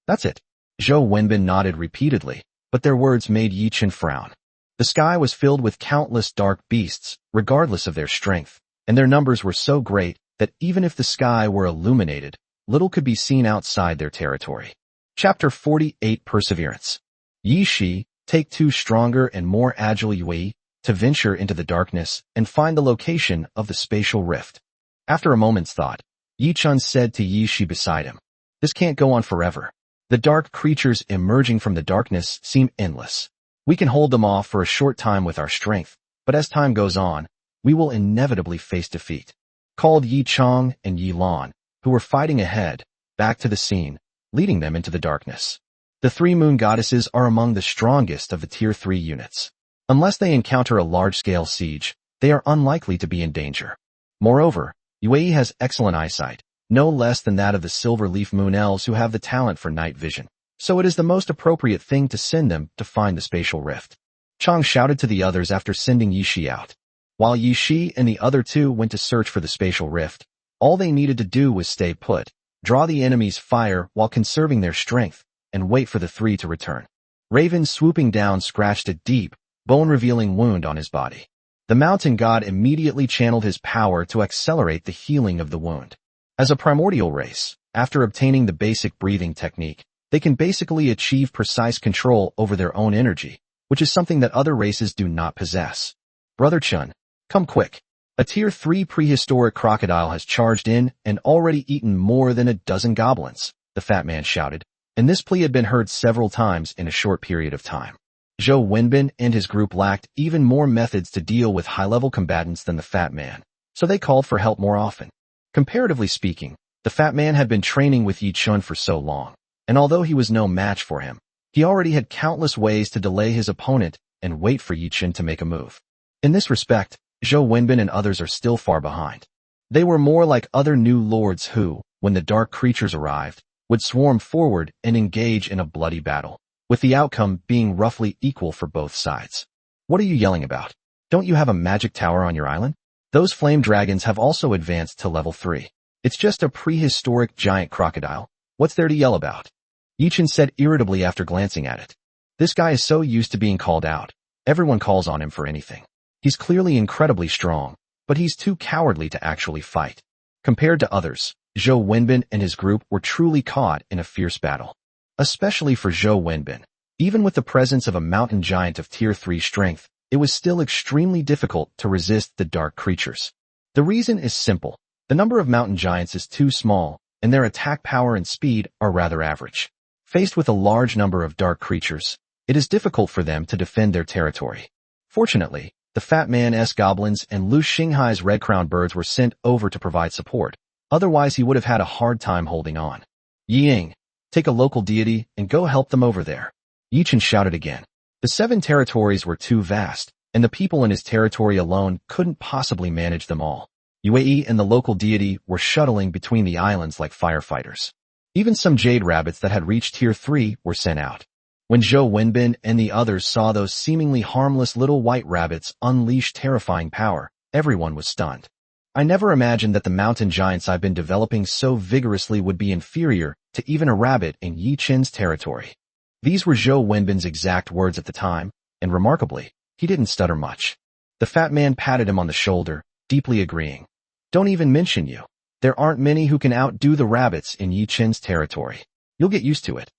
that's it. Zhou Wenbin nodded repeatedly, but their words made Yi Chen frown. The sky was filled with countless dark beasts, regardless of their strength, and their numbers were so great that even if the sky were illuminated, little could be seen outside their territory. Chapter 48 Perseverance. Yi Shi, take two stronger and more agile Yui to venture into the darkness and find the location of the spatial rift. After a moment's thought, Yi Chun said to Yi Shi beside him, "This can't go on forever. The dark creatures emerging from the darkness seem endless. We can hold them off for a short time with our strength, but as time goes on, we will inevitably face defeat." Called Yi Chong and Yi Lan, who were fighting ahead, back to the scene, leading them into the darkness. The three moon goddesses are among the strongest of the Tier 3 units. Unless they encounter a large-scale siege, they are unlikely to be in danger. Moreover, Yue has excellent eyesight, no less than that of the Silver Leaf Moon Elves who have the talent for night vision, so it is the most appropriate thing to send them to find the spatial rift. Chang shouted to the others after sending Yi Shi out. While Yi Shi and the other two went to search for the spatial rift, all they needed to do was stay put, draw the enemy's fire while conserving their strength, and wait for the three to return. Raven swooping down scratched a deep, bone-revealing wound on his body. The mountain god immediately channeled his power to accelerate the healing of the wound. As a primordial race, after obtaining the basic breathing technique, they can basically achieve precise control over their own energy, which is something that other races do not possess. Brother Chun, come quick. A Tier 3 prehistoric crocodile has charged in and already eaten more than a dozen goblins, the fat man shouted, and this plea had been heard several times in a short period of time. Zhou Wenbin and his group lacked even more methods to deal with high-level combatants than the fat man, so they called for help more often. Comparatively speaking, the fat man had been training with Yi Chun for so long, and although he was no match for him, he already had countless ways to delay his opponent and wait for Yi Chun to make a move. In this respect, Zhou Wenbin and others are still far behind. They were more like other new lords who, when the dark creatures arrived, would swarm forward and engage in a bloody battle, with the outcome being roughly equal for both sides. What are you yelling about? Don't you have a magic tower on your island? Those flame dragons have also advanced to level 3. It's just a prehistoric giant crocodile. What's there to yell about? Yi Chen said irritably after glancing at it. This guy is so used to being called out. Everyone calls on him for anything. He's clearly incredibly strong, but he's too cowardly to actually fight. Compared to others, Zhou Wenbin and his group were truly caught in a fierce battle. Especially for Zhou Wenbin. Even with the presence of a mountain giant of Tier 3 strength, it was still extremely difficult to resist the dark creatures. The reason is simple. The number of mountain giants is too small, and their attack power and speed are rather average. Faced with a large number of dark creatures, it is difficult for them to defend their territory. Fortunately, the Fat Man's goblins and Lu Xinghai's red-crowned birds were sent over to provide support. Otherwise, he would have had a hard time holding on. Ying, take a local deity and go help them over there. Yichen shouted again. The 7 territories were too vast, and the people in his territory alone couldn't possibly manage them all. Yue and the local deity were shuttling between the islands like firefighters. Even some jade rabbits that had reached Tier 3 were sent out. When Zhou Wenbin and the others saw those seemingly harmless little white rabbits unleash terrifying power, everyone was stunned. I never imagined that the mountain giants I've been developing so vigorously would be inferior to even a rabbit in Yi Chen's territory. These were Zhou Wenbin's exact words at the time, and remarkably, he didn't stutter much. The fat man patted him on the shoulder, deeply agreeing. Don't even mention you. There aren't many who can outdo the rabbits in Yi Chen's territory. You'll get used to it.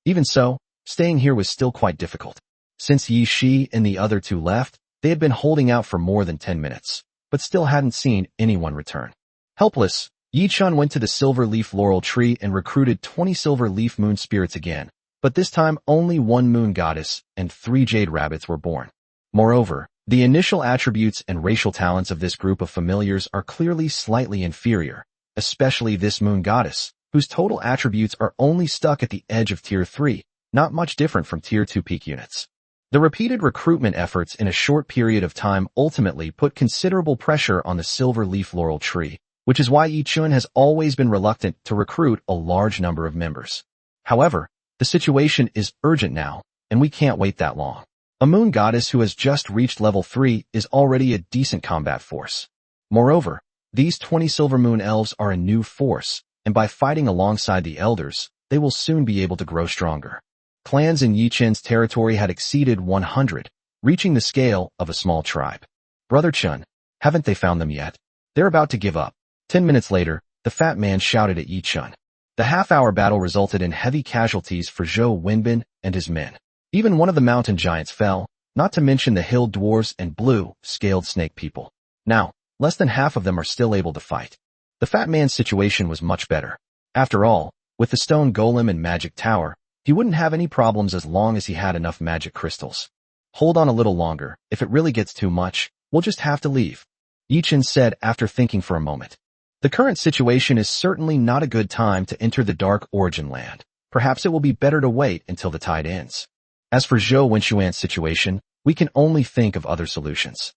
Even so, staying here was still quite difficult. Since Yi Shi and the other 2 left, they had been holding out for more than 10 minutes, but still hadn't seen anyone return. Helpless, Yi Chun went to the silver leaf laurel tree and recruited 20 silver leaf moon spirits again, but this time only 1 moon goddess and 3 jade rabbits were born. Moreover, the initial attributes and racial talents of this group of familiars are clearly slightly inferior, especially this moon goddess, whose total attributes are only stuck at the edge of Tier 3, not much different from Tier 2 peak units. The repeated recruitment efforts in a short period of time ultimately put considerable pressure on the silver leaf laurel tree, which is why Yi Chun has always been reluctant to recruit a large number of members. However, the situation is urgent now, and we can't wait that long. A moon goddess who has just reached level 3 is already a decent combat force. Moreover, these 20 silver moon elves are a new force, and by fighting alongside the elders, they will soon be able to grow stronger. Clans in Yi Chen's territory had exceeded 100, reaching the scale of a small tribe. Brother Chun, haven't they found them yet? They're about to give up. 10 minutes later, the fat man shouted at Yi Chun. The half-hour battle resulted in heavy casualties for Zhou Wenbin and his men. Even one of the mountain giants fell, not to mention the hill dwarves and blue-scaled snake people. Now, less than half of them are still able to fight. The fat man's situation was much better. After all, with the stone golem and magic tower, he wouldn't have any problems as long as he had enough magic crystals. Hold on a little longer. If it really gets too much, we'll just have to leave, Yi Chen said after thinking for a moment. The current situation is certainly not a good time to enter the Dark Origin Land. Perhaps it will be better to wait until the tide ends. As for Zhou Wenshuan's situation, we can only think of other solutions.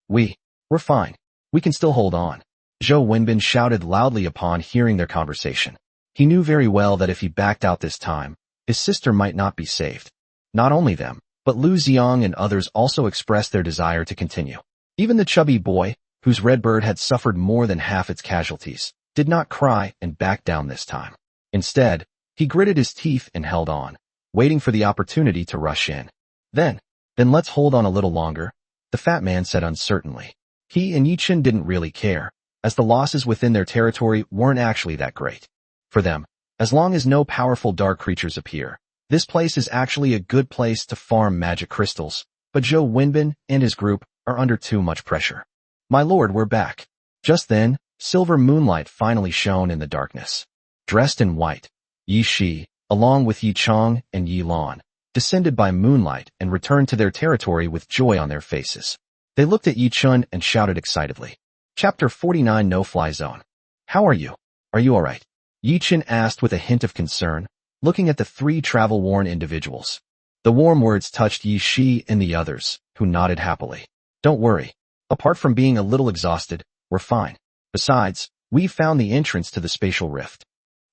We're fine. We can still hold on. Zhou Wenbin shouted loudly upon hearing their conversation. He knew very well that if he backed out this time, his sister might not be saved. Not only them, but Lu Xiang and others also expressed their desire to continue. Even the chubby boy, whose red bird had suffered more than half its casualties, did not cry and back down this time. Instead, he gritted his teeth and held on, waiting for the opportunity to rush in. Then let's hold on a little longer, the fat man said uncertainly. He and Yi Chen didn't really care, as the losses within their territory weren't actually that great. For them, as long as no powerful dark creatures appear, this place is actually a good place to farm magic crystals, but Zhou Wenbin and his group are under too much pressure. My lord, we're back. Just then, silver moonlight finally shone in the darkness. Dressed in white, Yi Shi, along with Yi Chong and Yi Lan, descended by moonlight and returned to their territory with joy on their faces. They looked at Yi Chun and shouted excitedly. Chapter 49 No-Fly Zone. How are you? Are you alright? Yi Chun asked with a hint of concern, looking at the 3 travel-worn individuals. The warm words touched Yi Shi and the others, who nodded happily. Don't worry. Apart from being a little exhausted, we're fine. Besides, we've found the entrance to the spatial rift.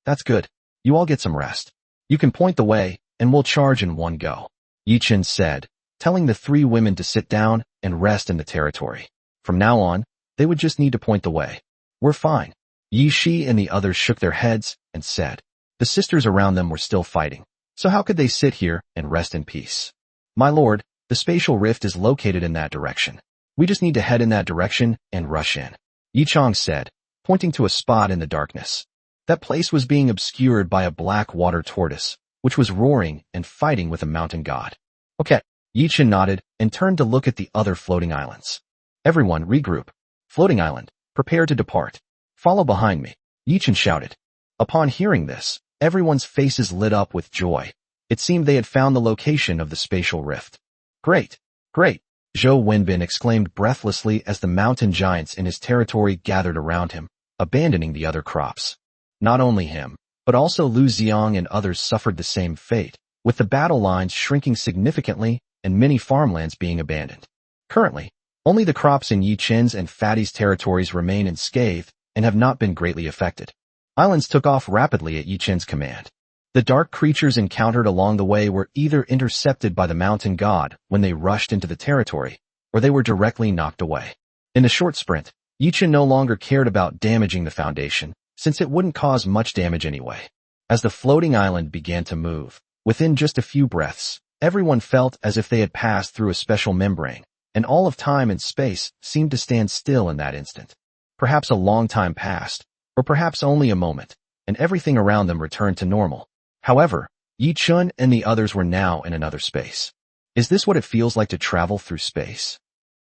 That's good. You all get some rest. You can point the way, and we'll charge in one go, Yi Chun said, telling the 3 women to sit down and rest in the territory. From now on, they would just need to point the way. We're fine. Yi Shi and the others shook their heads and said. The sisters around them were still fighting, so how could they sit here and rest in peace? My lord, the The spatial rift is located in that direction. We just need to head in that direction and rush in. Yi Chang said, pointing to a spot in the darkness. That place was being obscured by a black water tortoise, which was roaring and fighting with a mountain god. Okay. Yi Chen nodded and turned to look at the other floating islands. Everyone regroup. Floating island, prepare to depart. Follow behind me, Yi Chen shouted. Upon hearing this, everyone's faces lit up with joy. It seemed they had found the location of the spatial rift. Great, great, Zhou Wenbin exclaimed breathlessly as the mountain giants in his territory gathered around him, abandoning the other crops. Not only him, but also Lu Xiang and others suffered the same fate, with the battle lines shrinking significantly and many farmlands being abandoned. Currently, only the crops in Yi Chen's and Fatty's territories remain unscathed and have not been greatly affected. Islands took off rapidly at Yi Chen's command. The dark creatures encountered along the way were either intercepted by the mountain god when they rushed into the territory, or they were directly knocked away. In the short sprint, Yi Chen no longer cared about damaging the foundation, since it wouldn't cause much damage anyway. As the floating island began to move, within just a few breaths, everyone felt as if they had passed through a special membrane, and all of time and space seemed to stand still in that instant. Perhaps a long time passed, or perhaps only a moment, and everything around them returned to normal. However, Yi Chen and the others were now in another space. Is this what it feels like to travel through space?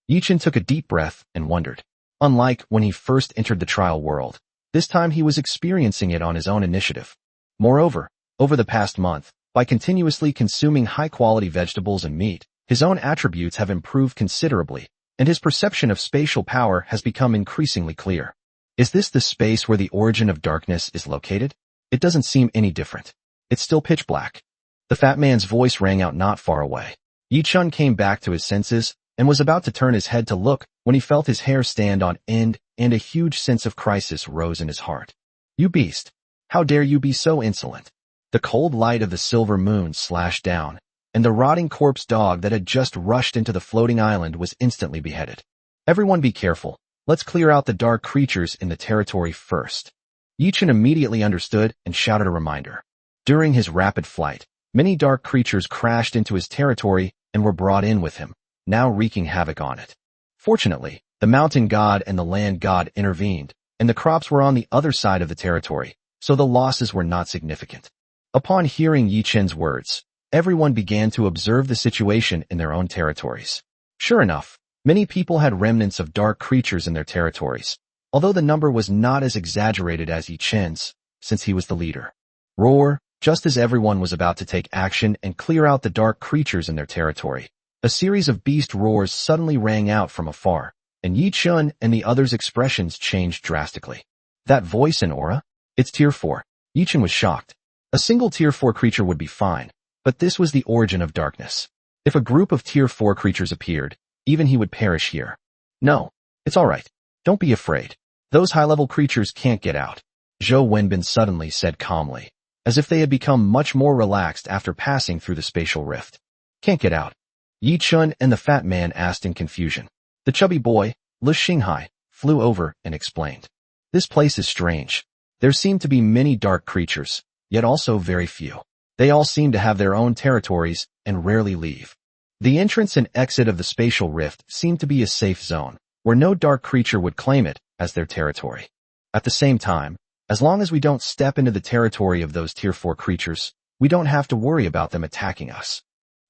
Yi Chen took a deep breath and wondered. Unlike when he first entered the trial world, this time he was experiencing it on his own initiative. Moreover, over the past month, by continuously consuming high-quality vegetables and meat, his own attributes have improved considerably, and his perception of spatial power has become increasingly clear. Is this the space where the origin of darkness is located? It doesn't seem any different. It's still pitch black. The fat man's voice rang out not far away. Yi Chen came back to his senses and was about to turn his head to look when he felt his hair stand on end and a huge sense of crisis rose in his heart. You beast! How dare you be so insolent? The cold light of the silver moon slashed down, and the rotting corpse dog that had just rushed into the floating island was instantly beheaded. Everyone be careful. Let's clear out the dark creatures in the territory first. Yi Chen immediately understood and shouted a reminder. During his rapid flight, many dark creatures crashed into his territory and were brought in with him, now wreaking havoc on it. Fortunately, the mountain god and the land god intervened, and the crops were on the other side of the territory, so the losses were not significant. Upon hearing Yi Chen's words, everyone began to observe the situation in their own territories. Sure enough, many people had remnants of dark creatures in their territories, although the number was not as exaggerated as Yi Chen's, since he was the leader. Roar! Just as everyone was about to take action and clear out the dark creatures in their territory, a series of beast roars suddenly rang out from afar, and Yi Chen and the others' expressions changed drastically. That voice and aura? It's Tier 4. Yi Chen was shocked. A single Tier 4 creature would be fine, but this was the origin of darkness. If a group of Tier 4 creatures appeared, even he would perish here. No, it's alright. Don't be afraid. Those high-level creatures can't get out, Zhou Wenbin suddenly said calmly, as if they had become much more relaxed after passing through the spatial rift. Can't get out? Yi Chen and the fat man asked in confusion. The chubby boy, Lu Xinghai, flew over and explained. This place is strange. There seem to be many dark creatures, yet also very few. They all seem to have their own territories and rarely leave. The entrance and exit of the spatial rift seem to be a safe zone, where no dark creature would claim it as their territory. At the same time, as long as we don't step into the territory of those Tier 4 creatures, we don't have to worry about them attacking us.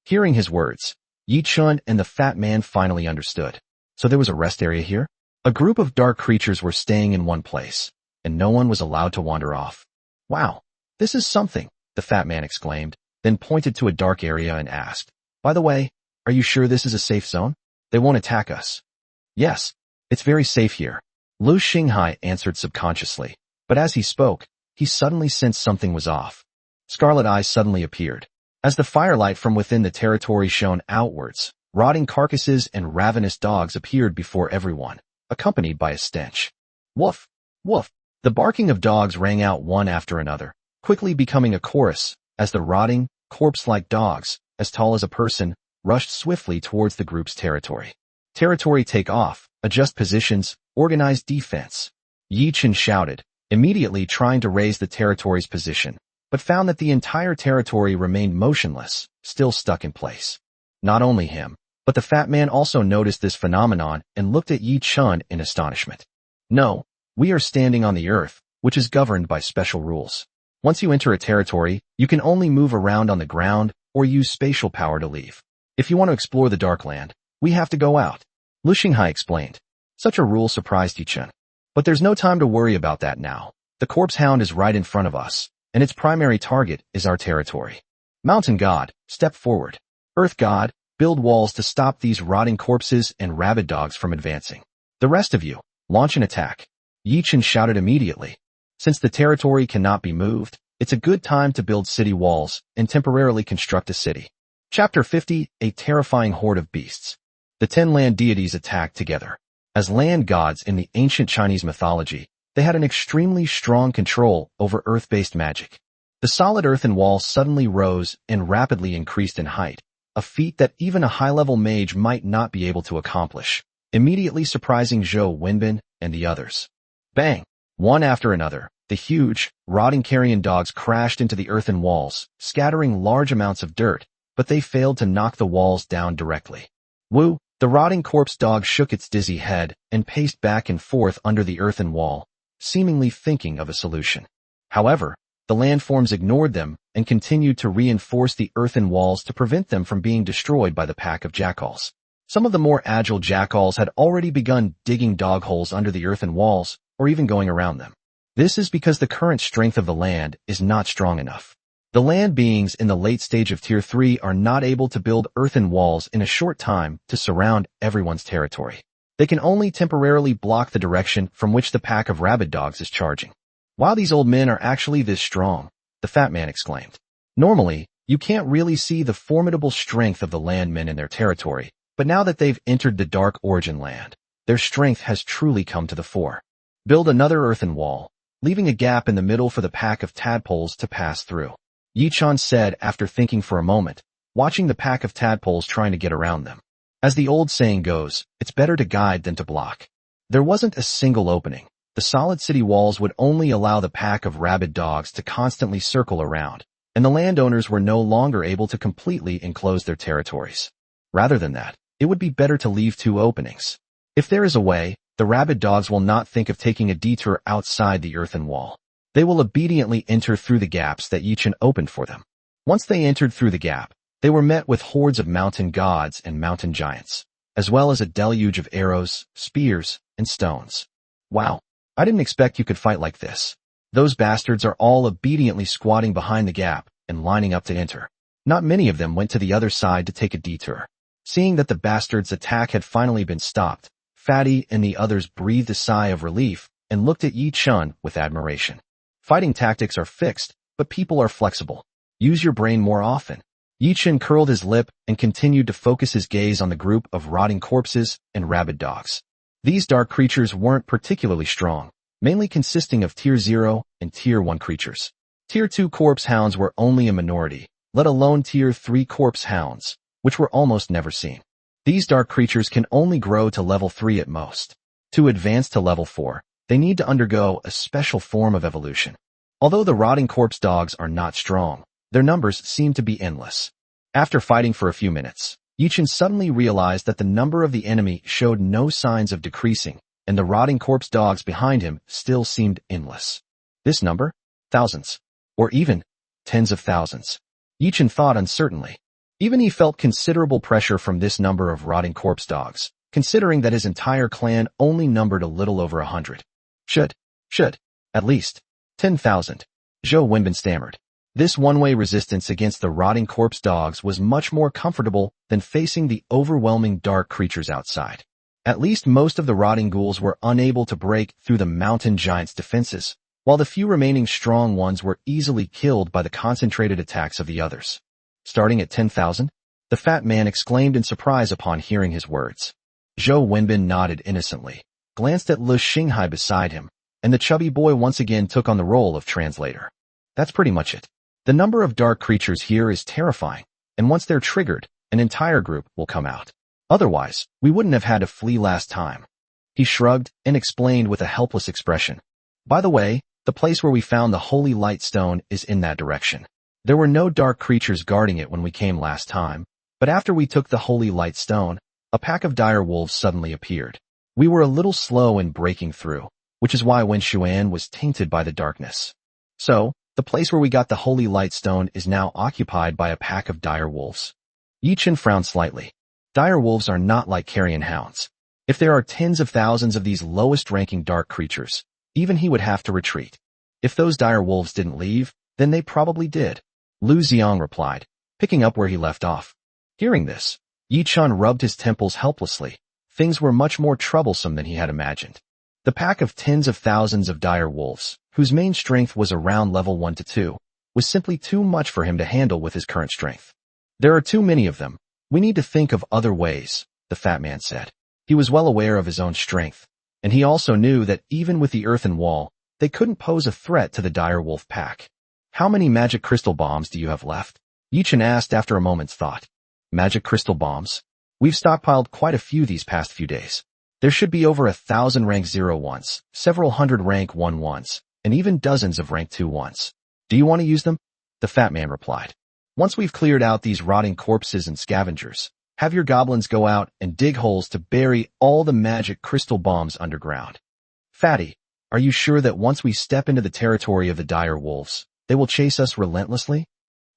Hearing his words, Yi Chen and the fat man finally understood. So there was a rest area here? A group of dark creatures were staying in one place, and no one was allowed to wander off. Wow, this is something, the fat man exclaimed, then pointed to a dark area and asked, by the way, are you sure this is a safe zone? They won't attack us. Yes, it's very safe here, Lu Xinghai answered subconsciously. But as he spoke, he suddenly sensed something was off. Scarlet eyes suddenly appeared. As the firelight from within the territory shone outwards, rotting carcasses and ravenous dogs appeared before everyone, accompanied by a stench. Woof! Woof! The barking of dogs rang out one after another, quickly becoming a chorus, as the rotting, corpse-like dogs, as tall as a person, rushed swiftly towards the group's territory. Territory take off, adjust positions, organize defense. Yi Chen shouted, immediately trying to raise the territory's position, but found that the entire territory remained motionless, still stuck in place. Not only him, But the fat man also noticed this phenomenon and looked at Yi Chun in astonishment. No, we are standing on the earth, which is governed by special rules. Once you enter a territory, you can only move around on the ground or use spatial power to leave. If you want to explore the Dark Land, we have to go out. Lu Xinghai explained. Such a rule surprised Yi Chun. But there's no time to worry about that now. The corpse hound is right in front of us, and its primary target is our territory. Mountain God, step forward. Earth God, build walls to stop these rotting corpses and rabid dogs from advancing. The rest of you, launch an attack. Yi Chun shouted immediately. Since the territory cannot be moved, it's a good time to build city walls and temporarily construct a city. Chapter 50, A Terrifying Horde of Beasts. The 10 land deities attacked together. As land gods in the ancient Chinese mythology, they had an extremely strong control over earth-based magic. The solid earthen wall suddenly rose and rapidly increased in height, a feat that even a high-level mage might not be able to accomplish, immediately surprising Zhou Wenbin and the others. Bang! One after another, the huge, rotting carrion dogs crashed into the earthen walls, scattering large amounts of dirt, but they failed to knock the walls down directly. Wu, the rotting corpse dog, shook its dizzy head and paced back and forth under the earthen wall, seemingly thinking of a solution. However, the landforms ignored them and continued to reinforce the earthen walls to prevent them from being destroyed by the pack of jackals. Some of the more agile jackals had already begun digging dog holes under the earthen walls or even going around them. This is because the current strength of the land is not strong enough. The land beings in the late stage of Tier 3 are not able to build earthen walls in a short time to surround everyone's territory. They can only temporarily block the direction from which the pack of rabid dogs is charging. Wow, these old men are actually this strong, the fat man exclaimed. Normally, you can't really see the formidable strength of the landmen in their territory, but now that they've entered the Dark Origin Land, their strength has truly come to the fore. Build another earthen wall, leaving a gap in the middle for the pack of tadpoles to pass through. Yi Chun said after thinking for a moment, watching the pack of tadpoles trying to get around them. As the old saying goes, it's better to guide than to block. There wasn't a single opening. The solid city walls would only allow the pack of rabid dogs to constantly circle around, and the landowners were no longer able to completely enclose their territories. Rather than that, it would be better to leave 2 openings. If there is a way, the rabid dogs will not think of taking a detour outside the earthen wall. They will obediently enter through the gaps that Yi Chun opened for them. Once they entered through the gap, they were met with hordes of mountain gods and mountain giants, as well as a deluge of arrows, spears, and stones. Wow, I didn't expect you could fight like this. Those bastards are all obediently squatting behind the gap and lining up to enter. Not many of them went to the other side to take a detour. Seeing that the bastards' attack had finally been stopped, Fatty and the others breathed a sigh of relief and looked at Yi Chun with admiration. Fighting tactics are fixed, but people are flexible. Use your brain more often. Yi Chun curled his lip and continued to focus his gaze on the group of rotting corpses and rabid dogs. These dark creatures weren't particularly strong, mainly consisting of Tier 0 and Tier 1 creatures. Tier 2 corpse hounds were only a minority, let alone Tier 3 corpse hounds, which were almost never seen. These dark creatures can only grow to level 3 at most. To advance to level 4, they need to undergo a special form of evolution. Although the rotting corpse dogs are not strong, their numbers seem to be endless. After fighting for a few minutes, Yi Chun suddenly realized that the number of the enemy showed no signs of decreasing, and the rotting corpse dogs behind him still seemed endless. This number? Thousands. Or even tens of thousands. Yi Chun thought uncertainly. Even he felt considerable pressure from this number of rotting corpse dogs, considering that his entire clan only numbered a little over 100. Should, at least, 10,000. Zhou Wenbin stammered. This one-way resistance against the rotting corpse dogs was much more comfortable than facing the overwhelming dark creatures outside. At least most of the rotting ghouls were unable to break through the mountain giant's defenses, while the few remaining strong ones were easily killed by the concentrated attacks of the others. Starting at 10,000? The fat man exclaimed in surprise upon hearing his words. Zhou Wenbin nodded innocently, glanced at Lu Xinghai beside him, and the chubby boy once again took on the role of translator. That's pretty much it. The number of dark creatures here is terrifying, and once they're triggered, an entire group will come out. Otherwise, we wouldn't have had to flee last time. He shrugged and explained with a helpless expression. By the way, the place where we found the holy light stone is in that direction. There were no dark creatures guarding it when we came last time, But after we took the holy light stone, a pack of dire wolves suddenly appeared. We were a little slow in breaking through, which is why Wen Xuan was tainted by the darkness. So, the place where we got the holy light stone is now occupied by a pack of dire wolves. Yi Chen frowned slightly. Dire wolves are not like carrion hounds. If there are tens of thousands of these lowest-ranking dark creatures, even he would have to retreat. If those dire wolves didn't leave, then they probably did. Lu Xiang replied, picking up where he left off. Hearing this, Yi Chen rubbed his temples helplessly. Things were much more troublesome than he had imagined. The pack of tens of thousands of dire wolves, whose main strength was around level 1 to 2, was simply too much for him to handle with his current strength. There are too many of them. We need to think of other ways, the fat man said. He was well aware of his own strength, and he also knew that even with the earthen wall, they couldn't pose a threat to the dire wolf pack. How many magic crystal bombs do you have left? Yi Chen asked after a moment's thought. Magic crystal bombs? We've stockpiled quite a few these past few days. There should be over 1,000 rank 0 ones, several hundred rank 1 ones, and even dozens of rank 2 ones. Do you want to use them? The fat man replied. Once we've cleared out these rotting corpses and scavengers, have your goblins go out and dig holes to bury all the magic crystal bombs underground. Fatty, are you sure that once we step into the territory of the dire wolves, they will chase us relentlessly?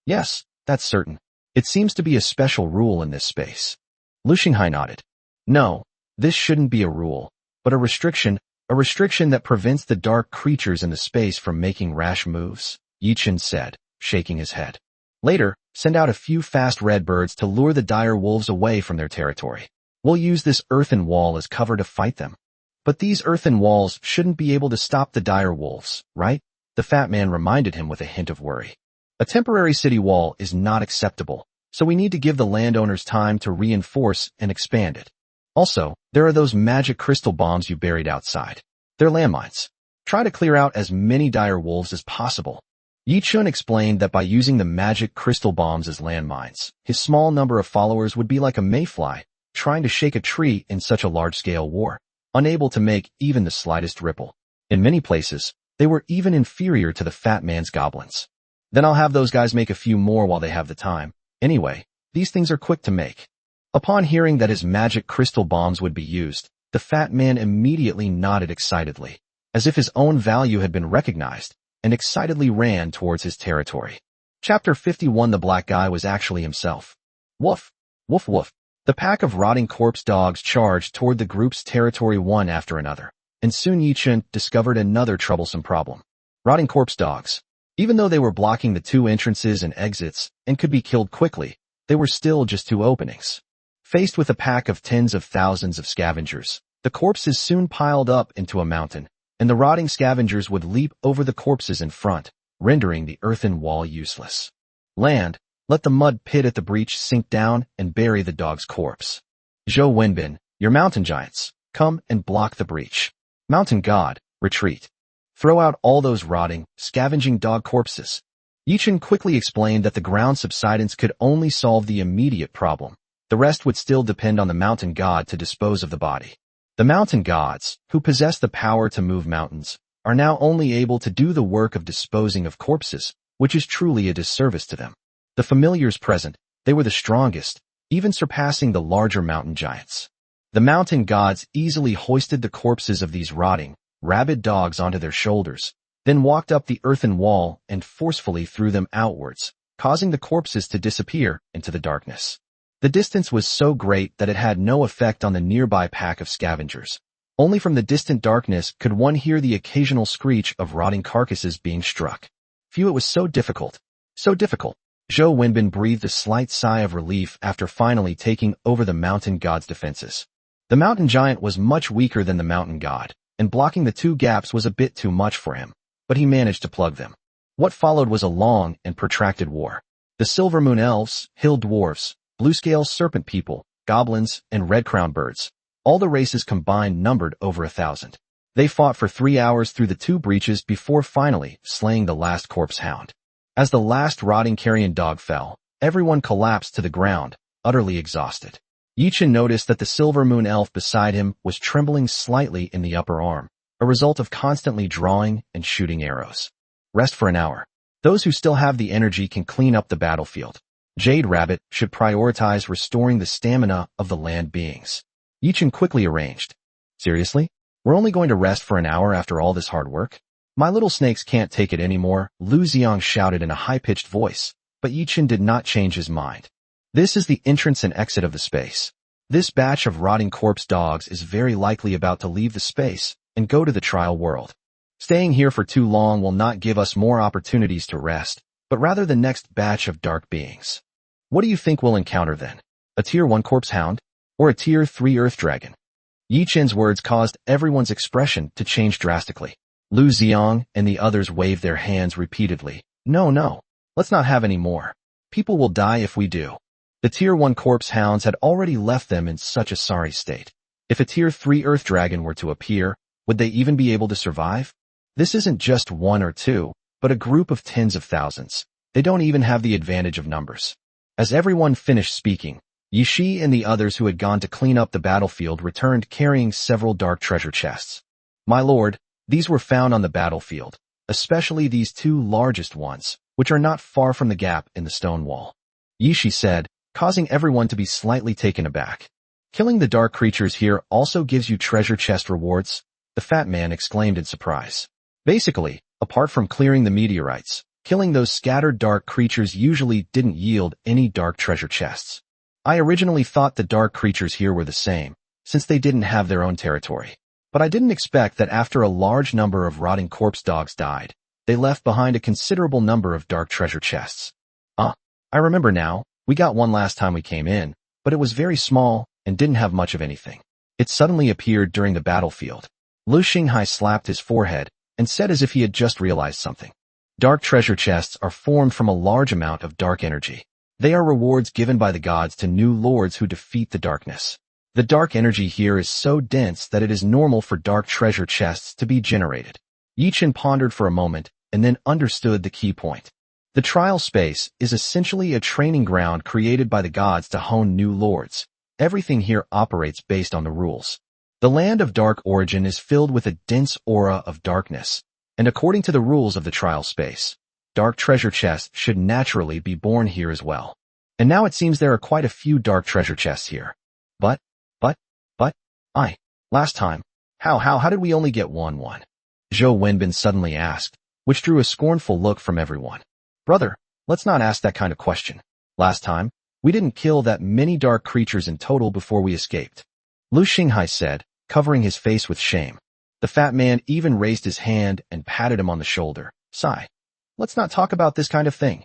Yes, that's certain. It seems to be a special rule in this space. Lu Xinghai nodded. No, this shouldn't be a rule, but a restriction that prevents the dark creatures in the space from making rash moves, Yi Chen said, shaking his head. Later, send out a few fast red birds to lure the dire wolves away from their territory. We'll use this earthen wall as cover to fight them. But these earthen walls shouldn't be able to stop the dire wolves, right? The fat man reminded him with a hint of worry. A temporary city wall is not acceptable, so we need to give the landowners time to reinforce and expand it. Also, there are those magic crystal bombs you buried outside. They're landmines. Try to clear out as many dire wolves as possible. Yi Chen explained that by using the magic crystal bombs as landmines, his small number of followers would be like a mayfly trying to shake a tree in such a large-scale war, unable to make even the slightest ripple. In many places, they were even inferior to the fat man's goblins. Then I'll have those guys make a few more while they have the time. Anyway, these things are quick to make. Upon hearing that his magic crystal bombs would be used, the fat man immediately nodded excitedly, as if his own value had been recognized, and excitedly ran towards his territory. Chapter 51. The black guy was actually himself. Woof! Woof woof! The pack of rotting corpse dogs charged toward the group's territory one after another, and soon Yi Chen discovered another troublesome problem. Rotting corpse dogs. Even though they were blocking the 2 entrances and exits, and could be killed quickly, they were still just 2 openings. Faced with a pack of tens of thousands of scavengers, the corpses soon piled up into a mountain, and the rotting scavengers would leap over the corpses in front, rendering the earthen wall useless. Land, let the mud pit at the breach sink down and bury the dog's corpse. Zhou Wenbin, your mountain giants, come and block the breach. Mountain god, retreat. Throw out all those rotting, scavenging dog corpses. Yi Chen quickly explained that the ground subsidence could only solve the immediate problem. The rest would still depend on the mountain god to dispose of the body. The mountain gods, who possess the power to move mountains, are now only able to do the work of disposing of corpses, which is truly a disservice to them. The familiars present, they were the strongest, even surpassing the larger mountain giants. The mountain gods easily hoisted the corpses of these rotting, rabid dogs onto their shoulders, then walked up the earthen wall and forcefully threw them outwards, causing the corpses to disappear into the darkness. The distance was so great that it had no effect on the nearby pack of scavengers. Only from the distant darkness could one hear the occasional screech of rotting carcasses being struck. Phew, it was so difficult. So difficult. Zhou Wenbin breathed a slight sigh of relief after finally taking over the mountain god's defenses. The mountain giant was much weaker than the mountain god, and blocking the 2 gaps was a bit too much for him, but he managed to plug them. What followed was a long and protracted war. The Silver Moon Elves, Hill Dwarfs, Blue-Scale Serpent People, Goblins, and Red-Crowned Birds, all the races combined numbered over 1,000. They fought for 3 hours through the 2 breaches before finally slaying the last corpse hound. As the last rotting carrion dog fell, everyone collapsed to the ground, utterly exhausted. Yi Chen noticed that the Silver Moon Elf beside him was trembling slightly in the upper arm, a result of constantly drawing and shooting arrows. Rest for an hour. Those who still have the energy can clean up the battlefield. Jade Rabbit should prioritize restoring the stamina of the land beings. Yichin quickly arranged. Seriously? We're only going to rest for an hour after all this hard work? My little snakes can't take it anymore, Lu Xiang shouted in a high-pitched voice, but Yichin did not change his mind. This is the entrance and exit of the space. This batch of rotting corpse dogs is very likely about to leave the space and go to the trial world. Staying here for too long will not give us more opportunities to rest, but rather the next batch of dark beings. What do you think we'll encounter then? A Tier 1 corpse hound? Or a Tier 3 earth dragon? Yichin's words caused everyone's expression to change drastically. Lu Xiang and the others waved their hands repeatedly. No, let's not have any more. People will die if we do. The Tier 1 corpse hounds had already left them in such a sorry state. If a Tier 3 earth dragon were to appear, would they even be able to survive? This isn't just one or two, but a group of tens of thousands. They don't even have the advantage of numbers. As everyone finished speaking, Yishi and the others who had gone to clean up the battlefield returned carrying several dark treasure chests. My lord, these were found on the battlefield, especially these two largest ones, which are not far from the gap in the stone wall. Yishi said, causing everyone to be slightly taken aback. Killing the dark creatures here also gives you treasure chest rewards, the fat man exclaimed in surprise. Basically, apart from clearing the meteorites, killing those scattered dark creatures usually didn't yield any dark treasure chests. I originally thought the dark creatures here were the same, since they didn't have their own territory. But I didn't expect that after a large number of rotting corpse dogs died, they left behind a considerable number of dark treasure chests. I remember now, we got one last time we came in, but it was very small and didn't have much of anything. It suddenly appeared during the battlefield. Lu Xinghai slapped his forehead and said as if he had just realized something. Dark treasure chests are formed from a large amount of dark energy. They are rewards given by the gods to new lords who defeat the darkness. The dark energy here is so dense that it is normal for dark treasure chests to be generated. Yichin pondered for a moment and then understood the key point. The trial space is essentially a training ground created by the gods to hone new lords. Everything here operates based on the rules. The land of dark origin is filled with a dense aura of darkness, and according to the rules of the trial space, dark treasure chests should naturally be born here as well. And now it seems there are quite a few dark treasure chests here. But, last time, how did we only get one? Zhou Wenbin suddenly asked, which drew a scornful look from everyone. Brother, let's not ask that kind of question. Last time, we didn't kill that many dark creatures in total before we escaped. Lu Xinghai said, covering his face with shame. The fat man even raised his hand and patted him on the shoulder. Sigh. Let's not talk about this kind of thing.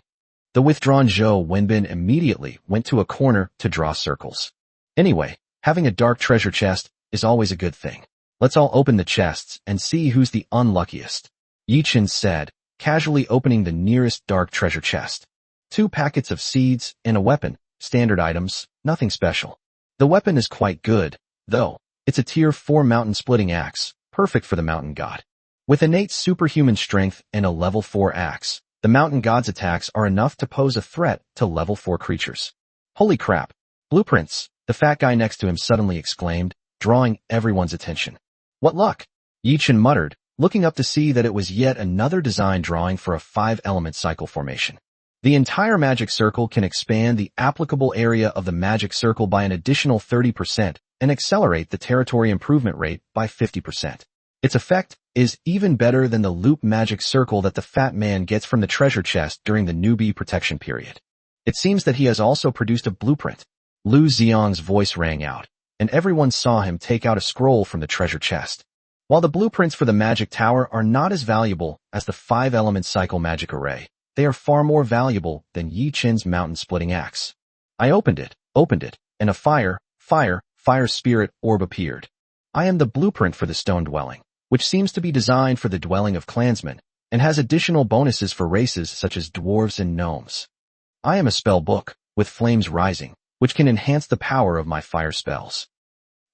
The withdrawn Zhou Wenbin immediately went to a corner to draw circles. Anyway, having a dark treasure chest is always a good thing. Let's all open the chests and see who's the unluckiest. Yichin said, casually opening the nearest dark treasure chest. 2 packets of seeds and a weapon, standard items, nothing special. The weapon is quite good, though. It's a Tier 4 mountain-splitting axe, perfect for the mountain god. With innate superhuman strength and a level 4 axe, the mountain god's attacks are enough to pose a threat to level 4 creatures. Holy crap! Blueprints, the fat guy next to him suddenly exclaimed, drawing everyone's attention. What luck! Yichin muttered, looking up to see that it was yet another design drawing for a 5-element cycle formation. The entire magic circle can expand the applicable area of the magic circle by an additional 30% and accelerate the territory improvement rate by 50%. Its effect is even better than the loop magic circle that the fat man gets from the treasure chest during the newbie protection period. It seems that he has also produced a blueprint. Lu Xiang's voice rang out, and everyone saw him take out a scroll from the treasure chest. While the blueprints for the magic tower are not as valuable as the 5-element cycle magic array, they are far more valuable than Yi Chin's mountain-splitting axe. I opened it, and a fire spirit orb appeared. I am the blueprint for the stone dwelling, which seems to be designed for the dwelling of clansmen, and has additional bonuses for races such as dwarves and gnomes. I am a spell book, with flames rising, which can enhance the power of my fire spells.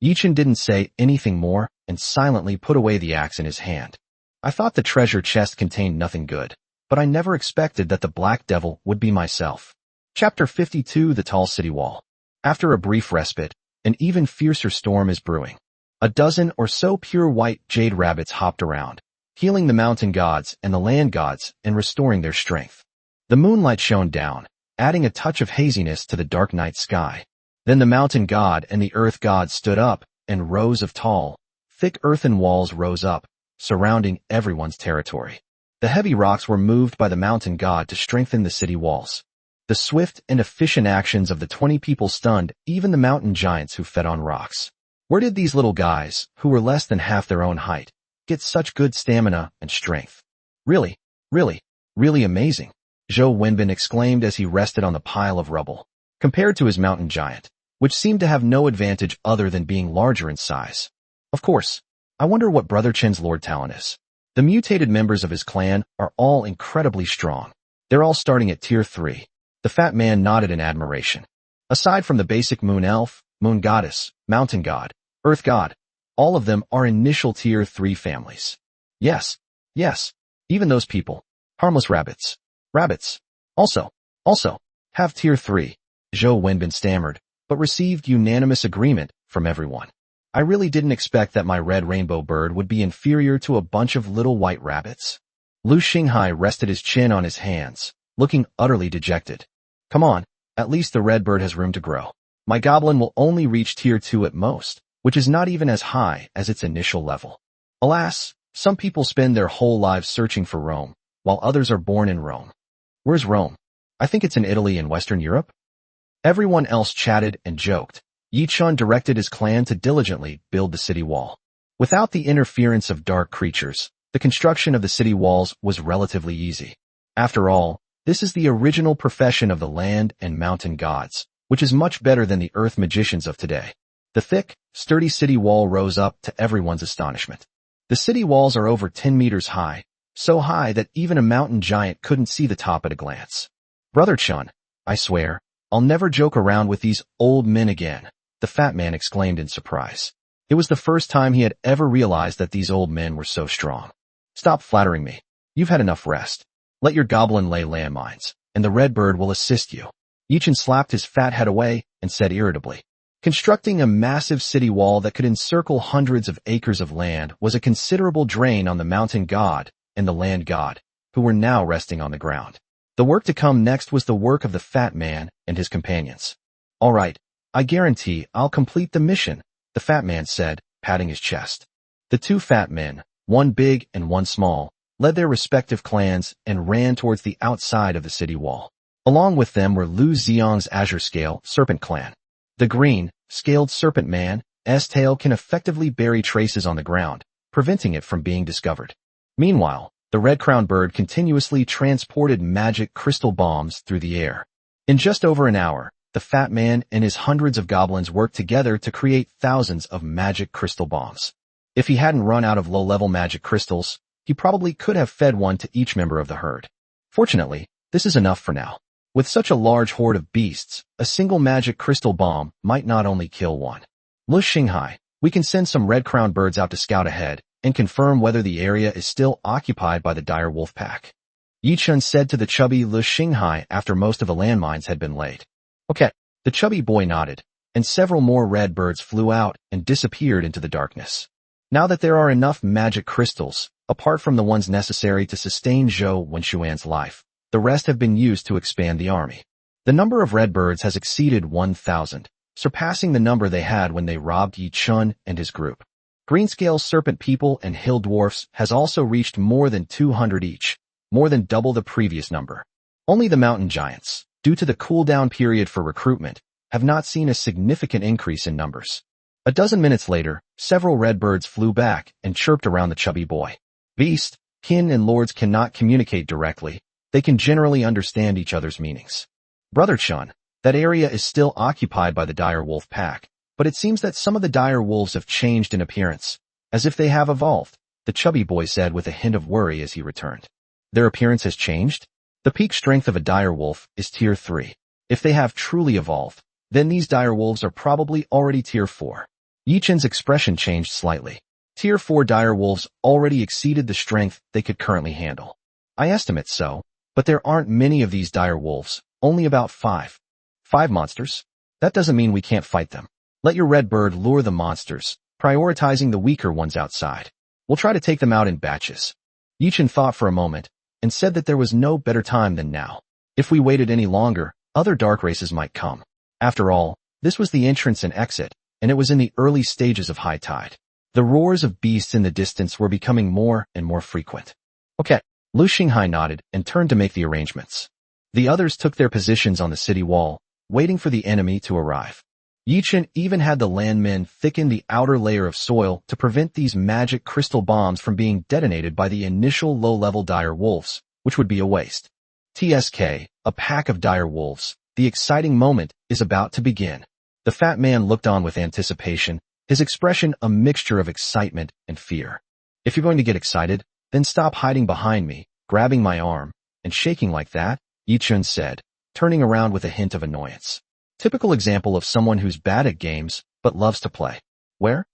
Yichin didn't say anything more, and silently put away the axe in his hand. I thought the treasure chest contained nothing good, but I never expected that the Black Devil would be myself. Chapter 52: The Tall City Wall. After a brief respite, an even fiercer storm is brewing. A dozen or so pure white jade rabbits hopped around, healing the mountain gods and the land gods and restoring their strength. The moonlight shone down, adding a touch of haziness to the dark night sky. Then the mountain god and the earth god stood up, and rows of tall, thick earthen walls rose up, surrounding everyone's territory. The heavy rocks were moved by the mountain god to strengthen the city walls. The swift and efficient actions of the 20 people stunned even the mountain giants who fed on rocks. Where did these little guys, who were less than half their own height, get such good stamina and strength? Really, really amazing, Zhou Wenbin exclaimed as he rested on the pile of rubble. Compared to his mountain giant, which seemed to have no advantage other than being larger in size. Of course, I wonder what Brother Chen's lord talent is. The mutated members of his clan are all incredibly strong. They're all starting at tier 3. The fat man nodded in admiration. Aside from the basic moon elf, moon goddess, mountain god, earth god, all of them are initial tier 3 families. Yes, even those people, harmless rabbits, also, have tier 3, Zhou Wenbin stammered, but received unanimous agreement from everyone. I really didn't expect that my red rainbow bird would be inferior to a bunch of little white rabbits. Lu Xinghai rested his chin on his hands, looking utterly dejected. Come on, at least the red bird has room to grow. My goblin will only reach tier 2 at most, which is not even as high as its initial level. Alas, some people spend their whole lives searching for Rome, while others are born in Rome. Where's Rome? I think it's in Italy and Western Europe. Everyone else chatted and joked. Yi Chun directed his clan to diligently build the city wall. Without the interference of dark creatures, the construction of the city walls was relatively easy. After all, this is the original profession of the land and mountain gods, which is much better than the earth magicians of today. The thick, sturdy city wall rose up to everyone's astonishment. The city walls are over 10 meters high, so high that even a mountain giant couldn't see the top at a glance. Brother Chun, I swear, I'll never joke around with these old men again, the fat man exclaimed in surprise. It was the first time he had ever realized that these old men were so strong. Stop flattering me. You've had enough rest. Let your goblin lay landmines, and the red bird will assist you. Yi Chun slapped his fat head away and said irritably. Constructing a massive city wall that could encircle hundreds of acres of land was a considerable drain on the mountain god and the land god, who were now resting on the ground. The work to come next was the work of the fat man and his companions. All right, I guarantee I'll complete the mission, the fat man said, patting his chest. The two fat men, one big and one small, led their respective clans and ran towards the outside of the city wall. Along with them were Lu Xiong's Azure Scale Serpent clan. The green, scaled serpent man's tail can effectively bury traces on the ground, preventing it from being discovered. Meanwhile, the red-crowned bird continuously transported magic crystal bombs through the air. In just over an hour, the fat man and his hundreds of goblins worked together to create thousands of magic crystal bombs. If he hadn't run out of low-level magic crystals, he probably could have fed one to each member of the herd. Fortunately, this is enough for now. With such a large horde of beasts, a single magic crystal bomb might not only kill one. Lu Xinghai, we can send some red-crowned birds out to scout ahead and confirm whether the area is still occupied by the dire wolf pack. Yi Chun said to the chubby Lu Xinghai after most of the landmines had been laid. Okay, the chubby boy nodded, and several more red birds flew out and disappeared into the darkness. Now that there are enough magic crystals, apart from the ones necessary to sustain Zhou Wenshuan's life, the rest have been used to expand the army. The number of red birds has exceeded 1,000, surpassing the number they had when they robbed Yi Chun and his group. Greenscale serpent people and hill dwarfs has also reached more than 200 each, more than double the previous number. Only the mountain giants, due to the cooldown period for recruitment, have not seen a significant increase in numbers. A dozen minutes later, several red birds flew back and chirped around the chubby boy. Beast, kin and lords cannot communicate directly. They can generally understand each other's meanings. Brother Chun, that area is still occupied by the dire wolf pack, but it seems that some of the dire wolves have changed in appearance, as if they have evolved, the chubby boy said with a hint of worry as he returned. Their appearance has changed? The peak strength of a dire wolf is tier 3. If they have truly evolved, then these dire wolves are probably already tier 4. Yi Chun's expression changed slightly. Tier 4 dire wolves already exceeded the strength they could currently handle. I estimate so, but there aren't many of these dire wolves, only about 5. 5 monsters? That doesn't mean we can't fight them. Let your red bird lure the monsters, prioritizing the weaker ones outside. We'll try to take them out in batches. Yi Chun thought for a moment, and said that there was no better time than now. If we waited any longer, other dark races might come. After all, this was the entrance and exit, and it was in the early stages of high tide. The roars of beasts in the distance were becoming more and more frequent. Okay, Lu Xinghai nodded and turned to make the arrangements. The others took their positions on the city wall, waiting for the enemy to arrive. Yichen even had the landmen thicken the outer layer of soil to prevent these magic crystal bombs from being detonated by the initial low-level dire wolves, which would be a waste. TSK, a pack of dire wolves, the exciting moment is about to begin. The fat man looked on with anticipation, his expression a mixture of excitement and fear. If you're going to get excited, then stop hiding behind me, grabbing my arm, and shaking like that, Yichun said, turning around with a hint of annoyance. Typical example of someone who's bad at games, but loves to play. Where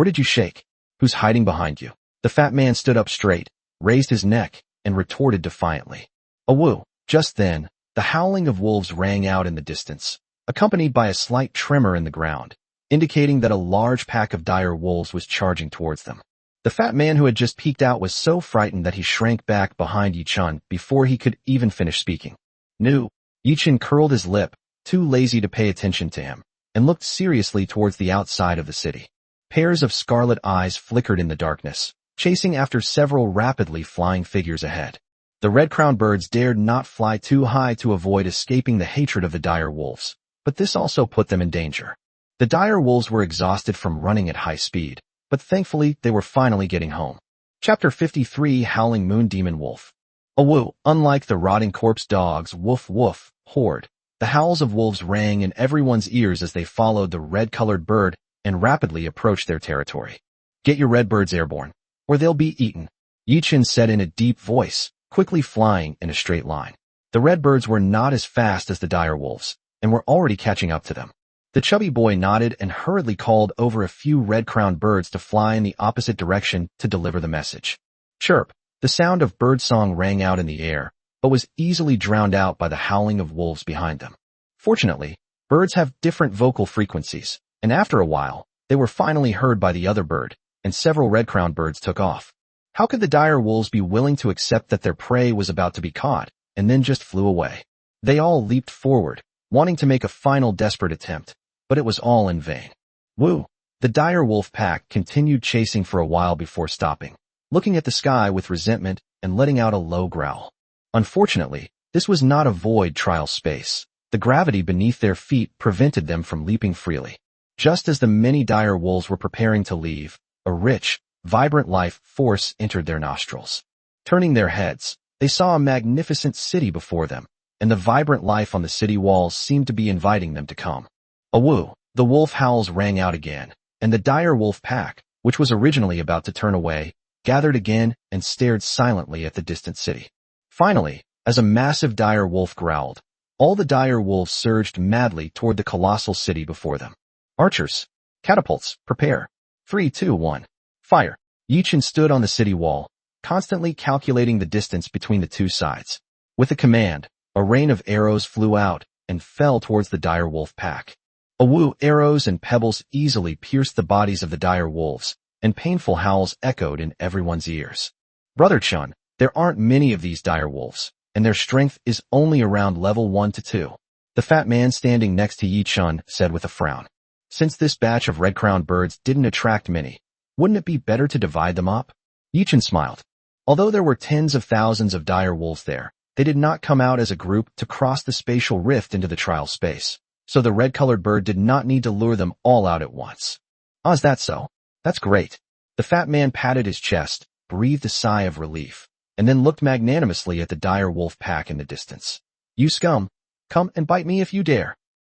did you shake? Who's hiding behind you? The fat man stood up straight, raised his neck, and retorted defiantly. Awoo! Just then, the howling of wolves rang out in the distance, accompanied by a slight tremor in the ground, indicating that a large pack of dire wolves was charging towards them. The fat man who had just peeked out was so frightened that he shrank back behind Yichun before he could even finish speaking. No, Yichun curled his lip, too lazy to pay attention to him, and looked seriously towards the outside of the city. Pairs of scarlet eyes flickered in the darkness, chasing after several rapidly flying figures ahead. The red-crowned birds dared not fly too high to avoid escaping the hatred of the dire wolves, but this also put them in danger. The dire wolves were exhausted from running at high speed, but thankfully they were finally getting home. Chapter 53 Howling Moon Demon Wolf. Awoo! Unlike the rotting corpse dogs woof woof horde, the howls of wolves rang in everyone's ears as they followed the red-colored bird and rapidly approached their territory. Get your red birds airborne, or they'll be eaten, Yichun said in a deep voice, quickly flying in a straight line. The red birds were not as fast as the dire wolves, and were already catching up to them. The chubby boy nodded and hurriedly called over a few red-crowned birds to fly in the opposite direction to deliver the message. Chirp! The sound of birdsong rang out in the air, but was easily drowned out by the howling of wolves behind them. Fortunately, birds have different vocal frequencies, and after a while, they were finally heard by the other bird, and several red-crowned birds took off. How could the dire wolves be willing to accept that their prey was about to be caught, and then just flew away? They all leaped forward, wanting to make a final desperate attempt, but it was all in vain. Woo! The dire wolf pack continued chasing for a while before stopping, looking at the sky with resentment and letting out a low growl. Unfortunately, this was not a void trial space. The gravity beneath their feet prevented them from leaping freely. Just as the many dire wolves were preparing to leave, a rich, vibrant life force entered their nostrils. Turning their heads, they saw a magnificent city before them, and the vibrant life on the city walls seemed to be inviting them to come. Awoo! The wolf howls rang out again, and the dire wolf pack, which was originally about to turn away, gathered again and stared silently at the distant city. Finally, as a massive dire wolf growled, all the dire wolves surged madly toward the colossal city before them. Archers, catapults, prepare. 3, 2, 1. Fire! Yichun stood on the city wall, constantly calculating the distance between the two sides. With a command, a rain of arrows flew out and fell towards the dire wolf pack. Awoo! Arrows and pebbles easily pierced the bodies of the dire wolves, and painful howls echoed in everyone's ears. Brother Chun, there aren't many of these dire wolves, and their strength is only around level 1 to 2. The fat man standing next to Yichun said with a frown. Since this batch of red-crowned birds didn't attract many, wouldn't it be better to divide them up? Yichun smiled. Although there were tens of thousands of dire wolves there, they did not come out as a group to cross the spatial rift into the trial space, so the red-colored bird did not need to lure them all out at once. Oh, is that so? That's great. The fat man patted his chest, breathed a sigh of relief, and then looked magnanimously at the dire wolf pack in the distance. You scum! Come and bite me if you dare!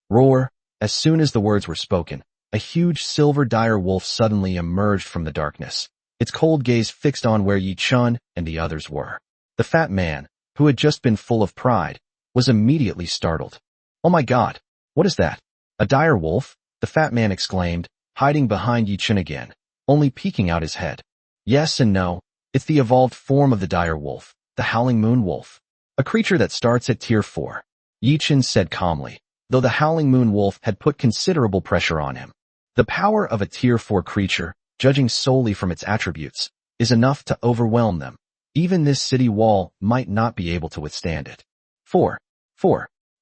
Roar! As soon as the words were spoken, a huge silver dire wolf suddenly emerged from the darkness, its cold gaze fixed on where Yichun and the others were. The fat man, who had just been full of pride, was immediately startled. Oh my god! What is that? A dire wolf? The fat man exclaimed, hiding behind Yichun again, only peeking out his head. Yes and no. It's the evolved form of the dire wolf, the howling moon wolf. A creature that starts at tier 4. Yichun said calmly, though the howling moon wolf had put considerable pressure on him. The power of a tier 4 creature, judging solely from its attributes, is enough to overwhelm them. Even this city wall might not be able to withstand it. 4.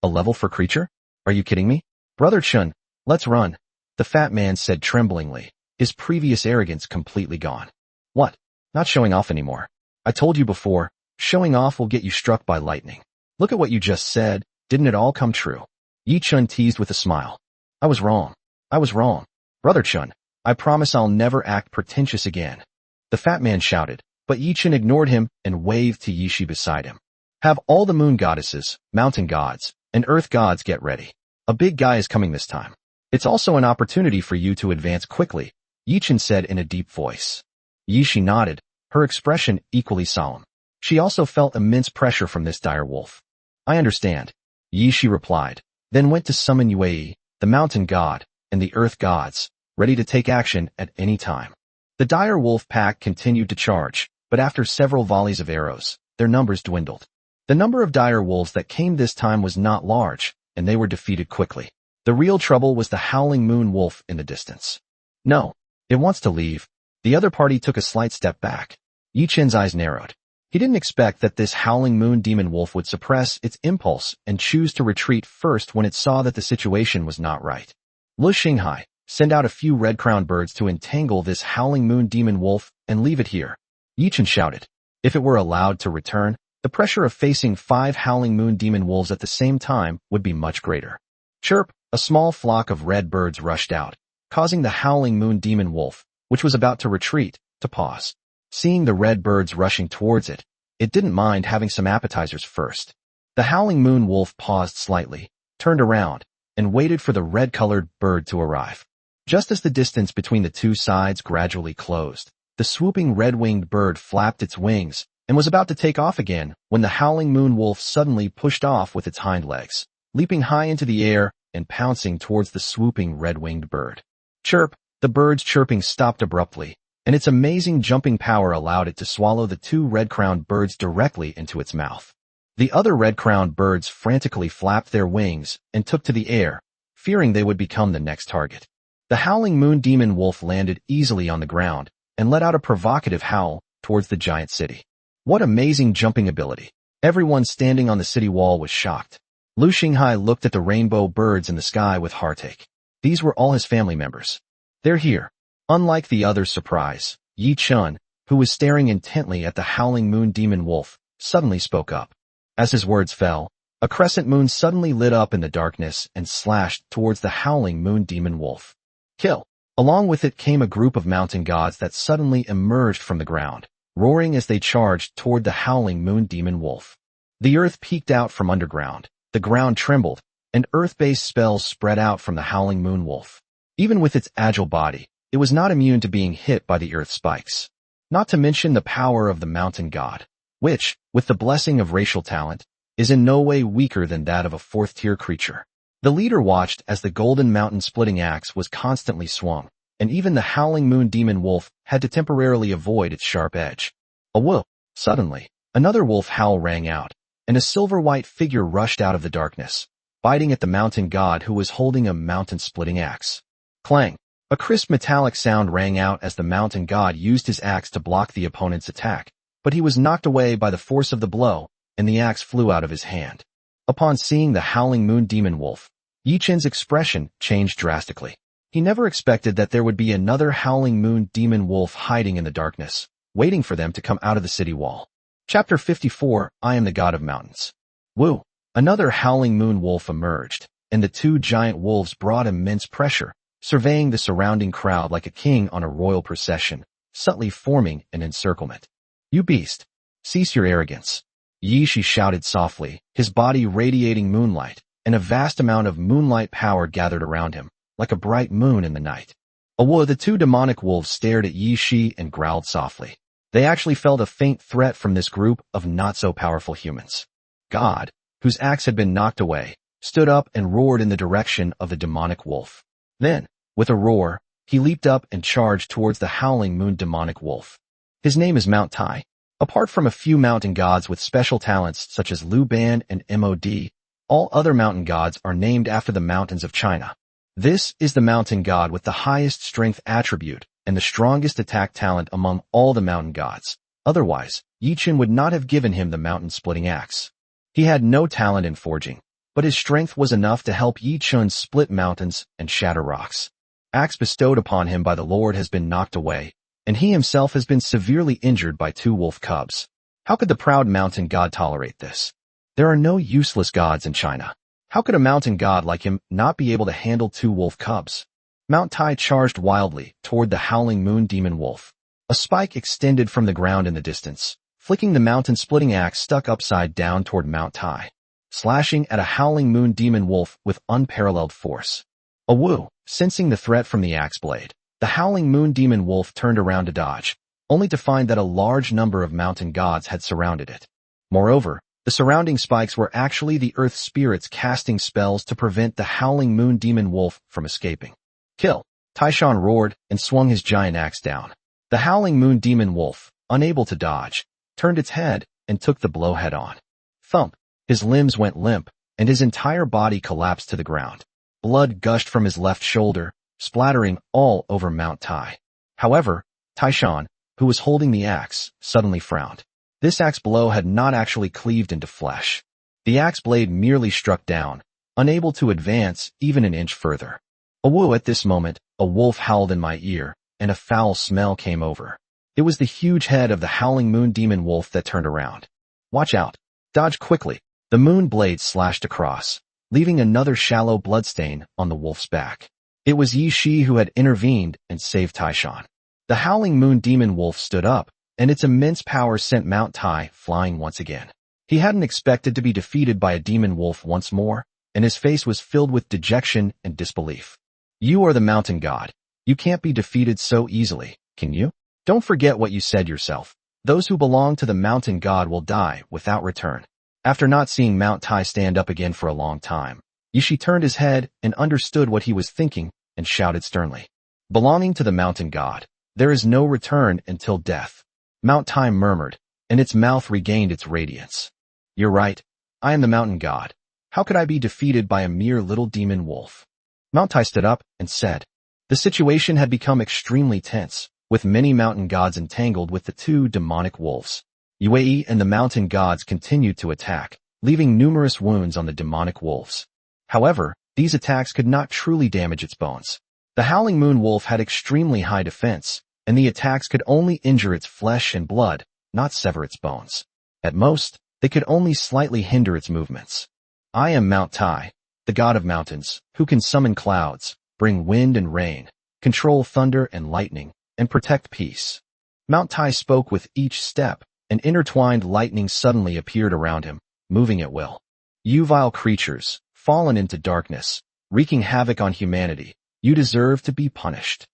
A level 4 creature? Are you kidding me? Brother Chun, let's run, the fat man said tremblingly, his previous arrogance completely gone. What? Not showing off anymore. I told you before, showing off will get you struck by lightning. Look at what you just said, didn't it all come true? Yi Chun teased with a smile. I was wrong. I was wrong. Brother Chun, I promise I'll never act pretentious again. The fat man shouted, but Yi Chun ignored him and waved to Yi Shi beside him. Have all the moon goddesses, mountain gods, and earth gods get ready. A big guy is coming this time. It's also an opportunity for you to advance quickly, Yi Chun said in a deep voice. Yi Shi nodded, her expression equally solemn. She also felt immense pressure from this dire wolf. I understand, Yi Shi replied, then went to summon Yue, the mountain god, and the earth gods, ready to take action at any time. The dire wolf pack continued to charge, but after several volleys of arrows, their numbers dwindled. The number of dire wolves that came this time was not large, and they were defeated quickly. The real trouble was the howling moon wolf in the distance. No, it wants to leave. The other party took a slight step back. Yi Chen's eyes narrowed. He didn't expect that this howling moon demon wolf would suppress its impulse and choose to retreat first when it saw that the situation was not right. Lu Xinghai, send out a few red-crowned birds to entangle this howling moon demon wolf and leave it here. Yi Chen shouted. If it were allowed to return, the pressure of facing 5 howling moon demon wolves at the same time would be much greater. Chirp, a small flock of red birds rushed out, causing the howling moon demon wolf, which was about to retreat, to pause. Seeing the red birds rushing towards it, it didn't mind having some appetizers first. The howling moon wolf paused slightly, turned around, and waited for the red-colored bird to arrive. Just as the distance between the two sides gradually closed, the swooping red-winged bird flapped its wings and was about to take off again when the howling moon wolf suddenly pushed off with its hind legs, leaping high into the air and pouncing towards the swooping red-winged bird. Chirp, the bird's chirping stopped abruptly, and its amazing jumping power allowed it to swallow the 2 red-crowned birds directly into its mouth. The other red-crowned birds frantically flapped their wings and took to the air, fearing they would become the next target. The howling moon demon wolf landed easily on the ground and let out a provocative howl towards the giant city. What amazing jumping ability! Everyone standing on the city wall was shocked. Lu Xinghai looked at the rainbow birds in the sky with heartache. These were all his family members. They're here. Unlike the other's surprise, Yi Chun, who was staring intently at the howling moon demon wolf, suddenly spoke up. As his words fell, a crescent moon suddenly lit up in the darkness and slashed towards the howling moon demon wolf. Kill! Along with it came a group of mountain gods that suddenly emerged from the ground, roaring as they charged toward the howling moon demon wolf. The earth peeked out from underground, the ground trembled, and earth-based spells spread out from the howling moon wolf. Even with its agile body, it was not immune to being hit by the earth spikes. Not to mention the power of the mountain god, which, with the blessing of racial talent, is in no way weaker than that of a 4th-tier creature. The leader watched as the golden mountain splitting axe was constantly swung, and even the howling moon demon wolf had to temporarily avoid its sharp edge. A whoop! Suddenly, another wolf howl rang out, and a silver-white figure rushed out of the darkness, biting at the mountain god who was holding a mountain-splitting axe. Clang! A crisp metallic sound rang out as the mountain god used his axe to block the opponent's attack, but he was knocked away by the force of the blow, and the axe flew out of his hand. Upon seeing the howling moon demon wolf, Yi Chen's expression changed drastically. He never expected that there would be another howling moon demon wolf hiding in the darkness, waiting for them to come out of the city wall. Chapter 54, I am the god of mountains. Woo! Another howling moon wolf emerged, and the 2 giant wolves brought immense pressure, surveying the surrounding crowd like a king on a royal procession, subtly forming an encirclement. You beast! Cease your arrogance! Yi Shi shouted softly, his body radiating moonlight, and a vast amount of moonlight power gathered around him, like a bright moon in the night. The 2 demonic wolves stared at Yi Shi and growled softly. They actually felt a faint threat from this group of not-so-powerful humans. God, whose axe had been knocked away, stood up and roared in the direction of the demonic wolf. Then, with a roar, he leaped up and charged towards the howling moon demonic wolf. His name is Mount Tai. Apart from a few mountain gods with special talents such as Lu Ban and Mod, all other mountain gods are named after the mountains of China. This is the mountain god with the highest strength attribute and the strongest attack talent among all the mountain gods. Otherwise, Yi Chen would not have given him the mountain-splitting axe. He had no talent in forging, but his strength was enough to help Yi Chun split mountains and shatter rocks. Axe bestowed upon him by the Lord has been knocked away, and he himself has been severely injured by 2 wolf cubs. How could the proud mountain god tolerate this? There are no useless gods in China. How could a mountain god like him not be able to handle 2 wolf cubs? Mount Tai charged wildly toward the howling moon demon wolf. A spike extended from the ground in the distance, flicking the mountain-splitting axe stuck upside down toward Mount Tai, slashing at a howling moon demon wolf with unparalleled force. Awu, sensing the threat from the axe blade, the howling moon demon wolf turned around to dodge, only to find that a large number of mountain gods had surrounded it. Moreover, the surrounding spikes were actually the earth spirits casting spells to prevent the howling moon demon wolf from escaping. Kill! Taishan roared and swung his giant axe down. The howling moon demon wolf, unable to dodge, turned its head and took the blow head-on. Thump! His limbs went limp, and his entire body collapsed to the ground. Blood gushed from his left shoulder, splattering all over Mount Tai. However, Taishan, who was holding the axe, suddenly frowned. This axe blow had not actually cleaved into flesh. The axe blade merely struck down, unable to advance even an inch further. Awu, at this moment, a wolf howled in my ear, and a foul smell came over. It was the huge head of the howling moon demon wolf that turned around. Watch out! Dodge quickly! The moon blade slashed across, leaving another shallow bloodstain on the wolf's back. It was Yi Shi who had intervened and saved Taishan. The howling moon demon wolf stood up, and its immense power sent Mount Tai flying once again. He hadn't expected to be defeated by a demon wolf once more, and his face was filled with dejection and disbelief. You are the mountain god. You can't be defeated so easily, can you? Don't forget what you said yourself. Those who belong to the mountain god will die without return. After not seeing Mount Tai stand up again for a long time, Yi Shi turned his head and understood what he was thinking and shouted sternly. Belonging to the mountain god, there is no return until death. Mount Tai murmured, and its mouth regained its radiance. You're right. I am the mountain god. How could I be defeated by a mere little demon wolf? Mount Tai stood up and said. The situation had become extremely tense, with many mountain gods entangled with the 2 demonic wolves. Yue and the mountain gods continued to attack, leaving numerous wounds on the demonic wolves. However, these attacks could not truly damage its bones. The howling moon wolf had extremely high defense, and the attacks could only injure its flesh and blood, not sever its bones. At most, they could only slightly hinder its movements. I am Mount Tai, the god of mountains, who can summon clouds, bring wind and rain, control thunder and lightning, and protect peace. Mount Tai spoke with each step, and intertwined lightning suddenly appeared around him, moving at will. You vile creatures, fallen into darkness, wreaking havoc on humanity, you deserve to be punished.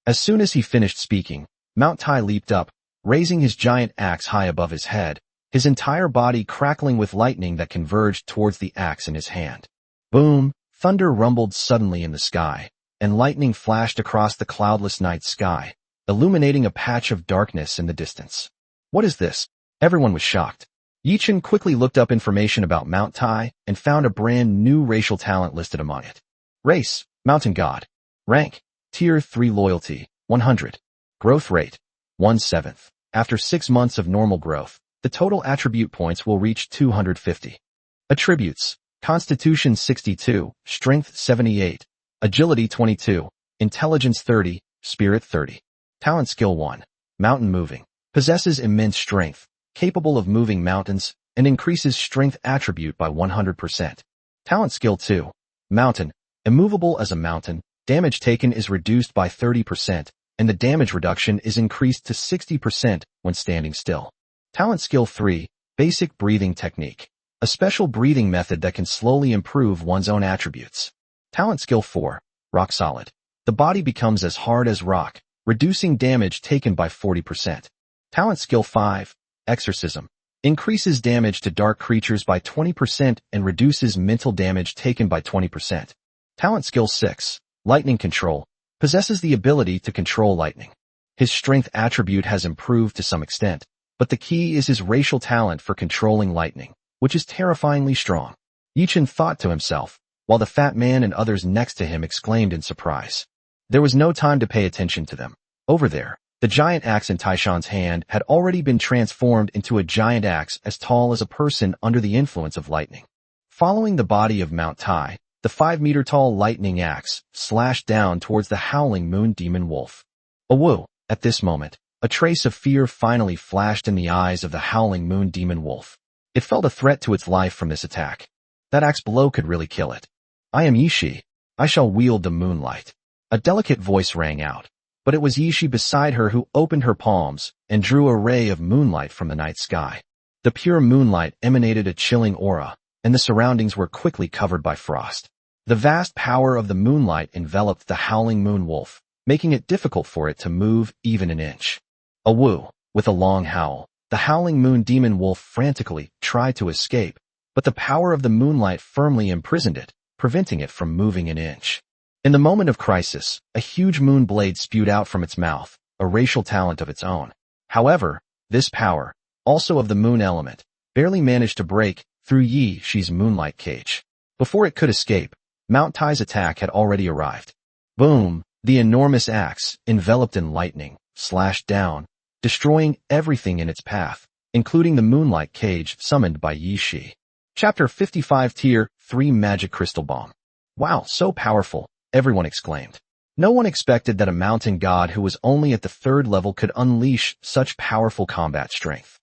As soon as he finished speaking, Mount Tai leaped up, raising his giant axe high above his head, his entire body crackling with lightning that converged towards the axe in his hand. Boom! Thunder rumbled suddenly in the sky, and lightning flashed across the cloudless night sky, illuminating a patch of darkness in the distance. What is this? Everyone was shocked. Yi Chun quickly looked up information about Mount Tai and found a brand new racial talent listed among it. Race, Mountain God. Rank, Tier 3 Loyalty, 100. Growth rate, 1/7. After 6 months of normal growth, the total attribute points will reach 250. Attributes, Constitution 62, Strength 78, Agility 22, Intelligence 30, Spirit 30. Talent Skill 1, Mountain Moving. Possesses immense strength, capable of moving mountains, and increases strength attribute by 100%. Talent Skill 2, Mountain. Immovable as a mountain, damage taken is reduced by 30%, and the damage reduction is increased to 60% when standing still. Talent Skill 3, Basic Breathing Technique. A special breathing method that can slowly improve one's own attributes. Talent Skill 4, Rock Solid. The body becomes as hard as rock, reducing damage taken by 40%. Talent Skill 5, Exorcism. Increases damage to dark creatures by 20% and reduces mental damage taken by 20%. Talent Skill 6, Lightning Control. Possesses the ability to control lightning. His strength attribute has improved to some extent, but the key is his racial talent for controlling lightning, which is terrifyingly strong. Yi Chun thought to himself, while the fat man and others next to him exclaimed in surprise. There was no time to pay attention to them. Over there, the giant axe in Taishan's hand had already been transformed into a giant axe as tall as a person under the influence of lightning. Following the body of Mount Tai, the 5-meter-tall lightning axe slashed down towards the howling moon demon wolf. Awoo! At this moment, a trace of fear finally flashed in the eyes of the howling moon demon wolf. It felt a threat to its life from this attack. That axe blow could really kill it. I am Yishi. I shall wield the moonlight. A delicate voice rang out, but it was Yishi beside her who opened her palms and drew a ray of moonlight from the night sky. The pure moonlight emanated a chilling aura, and the surroundings were quickly covered by frost. The vast power of the moonlight enveloped the howling moon wolf, making it difficult for it to move even an inch. Awoo! With a long howl, the howling moon demon wolf frantically tried to escape, but the power of the moonlight firmly imprisoned it, preventing it from moving an inch. In the moment of crisis, a huge moon blade spewed out from its mouth, a racial talent of its own. However, this power, also of the moon element, barely managed to break through Yishi's moonlight cage. Before it could escape, Mount Tai's attack had already arrived. Boom! The enormous axe, enveloped in lightning, slashed down, destroying everything in its path, including the moonlight cage summoned by Yishi. Chapter 55 Tier 3 Magic Crystal Bomb. Wow, so powerful, everyone exclaimed. No one expected that a mountain god who was only at the 3rd level could unleash such powerful combat strength.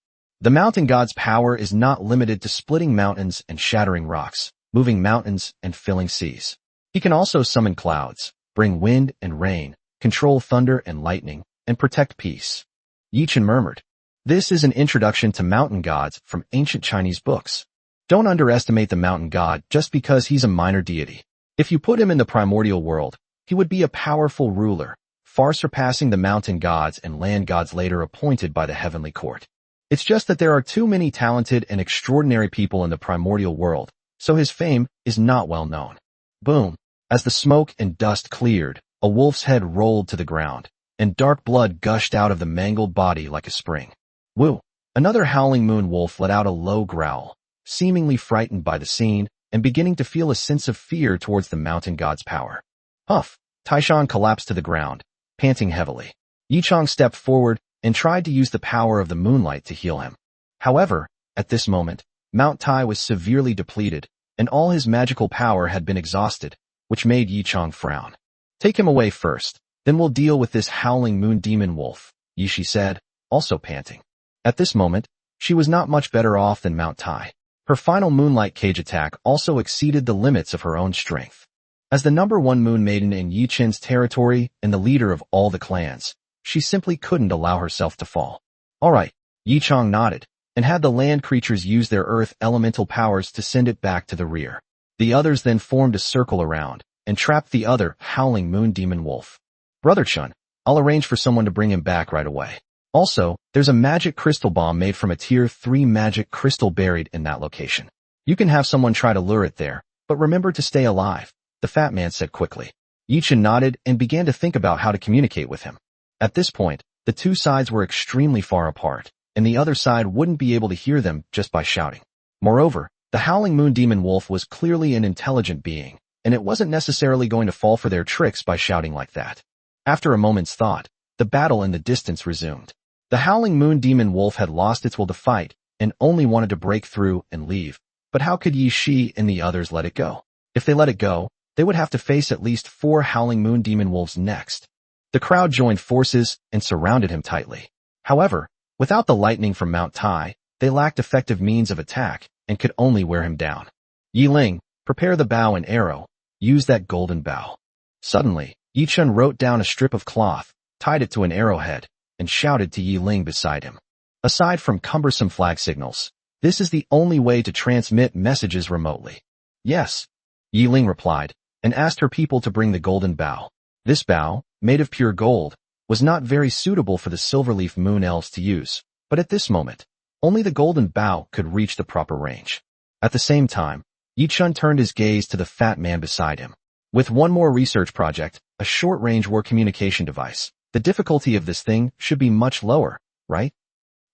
The mountain god's power is not limited to splitting mountains and shattering rocks, moving mountains and filling seas. He can also summon clouds, bring wind and rain, control thunder and lightning, and protect peace. Yichen murmured. This is an introduction to mountain gods from ancient Chinese books. Don't underestimate the mountain god just because he's a minor deity. If you put him in the primordial world, he would be a powerful ruler, far surpassing the mountain gods and land gods later appointed by the heavenly court. It's just that there are too many talented and extraordinary people in the primordial world, so his fame is not well known. Boom! As the smoke and dust cleared, a wolf's head rolled to the ground, and dark blood gushed out of the mangled body like a spring. Woo! Another howling moon wolf let out a low growl, seemingly frightened by the scene, and beginning to feel a sense of fear towards the mountain god's power. Huff! Taishan collapsed to the ground, panting heavily. Yichang stepped forward and tried to use the power of the moonlight to heal him. However, at this moment, Mount Tai was severely depleted, and all his magical power had been exhausted, which made Yichang frown. Take him away first, then we'll deal with this howling moon demon wolf, Yishi said, also panting. At this moment, she was not much better off than Mount Tai. Her final moonlight cage attack also exceeded the limits of her own strength. As the #1 moon maiden in Yichen's territory and the leader of all the clans, she simply couldn't allow herself to fall. Alright, Yichang nodded, and had the land creatures use their earth elemental powers to send it back to the rear. The others then formed a circle around, and trapped the other howling moon demon wolf. Brother Chun, I'll arrange for someone to bring him back right away. Also, there's a magic crystal bomb made from a tier 3 magic crystal buried in that location. You can have someone try to lure it there, but remember to stay alive, the fat man said quickly. Yichen nodded and began to think about how to communicate with him. At this point, the two sides were extremely far apart, and the other side wouldn't be able to hear them just by shouting. Moreover, the howling moon demon wolf was clearly an intelligent being, and it wasn't necessarily going to fall for their tricks by shouting like that. After a moment's thought, the battle in the distance resumed. The howling moon demon wolf had lost its will to fight, and only wanted to break through and leave. But how could Yi Shi and the others let it go? If they let it go, they would have to face at least 4 howling moon demon wolves next. The crowd joined forces and surrounded him tightly. However, without the lightning from Mount Tai, they lacked effective means of attack and could only wear him down. Yi Ling, prepare the bow and arrow. Use that golden bow. Suddenly, Yi Chun wrote down a strip of cloth, tied it to an arrowhead, and shouted to Yi Ling beside him. Aside from cumbersome flag signals, this is the only way to transmit messages remotely. Yes, Yi Ling replied, and asked her people to bring the golden bow. This bow, made of pure gold, was not very suitable for the Silverleaf Moon Elves to use, but at this moment, only the golden bow could reach the proper range. At the same time, Yi Chun turned his gaze to the fat man beside him. With one more research project, a short-range war communication device, the difficulty of this thing should be much lower, right?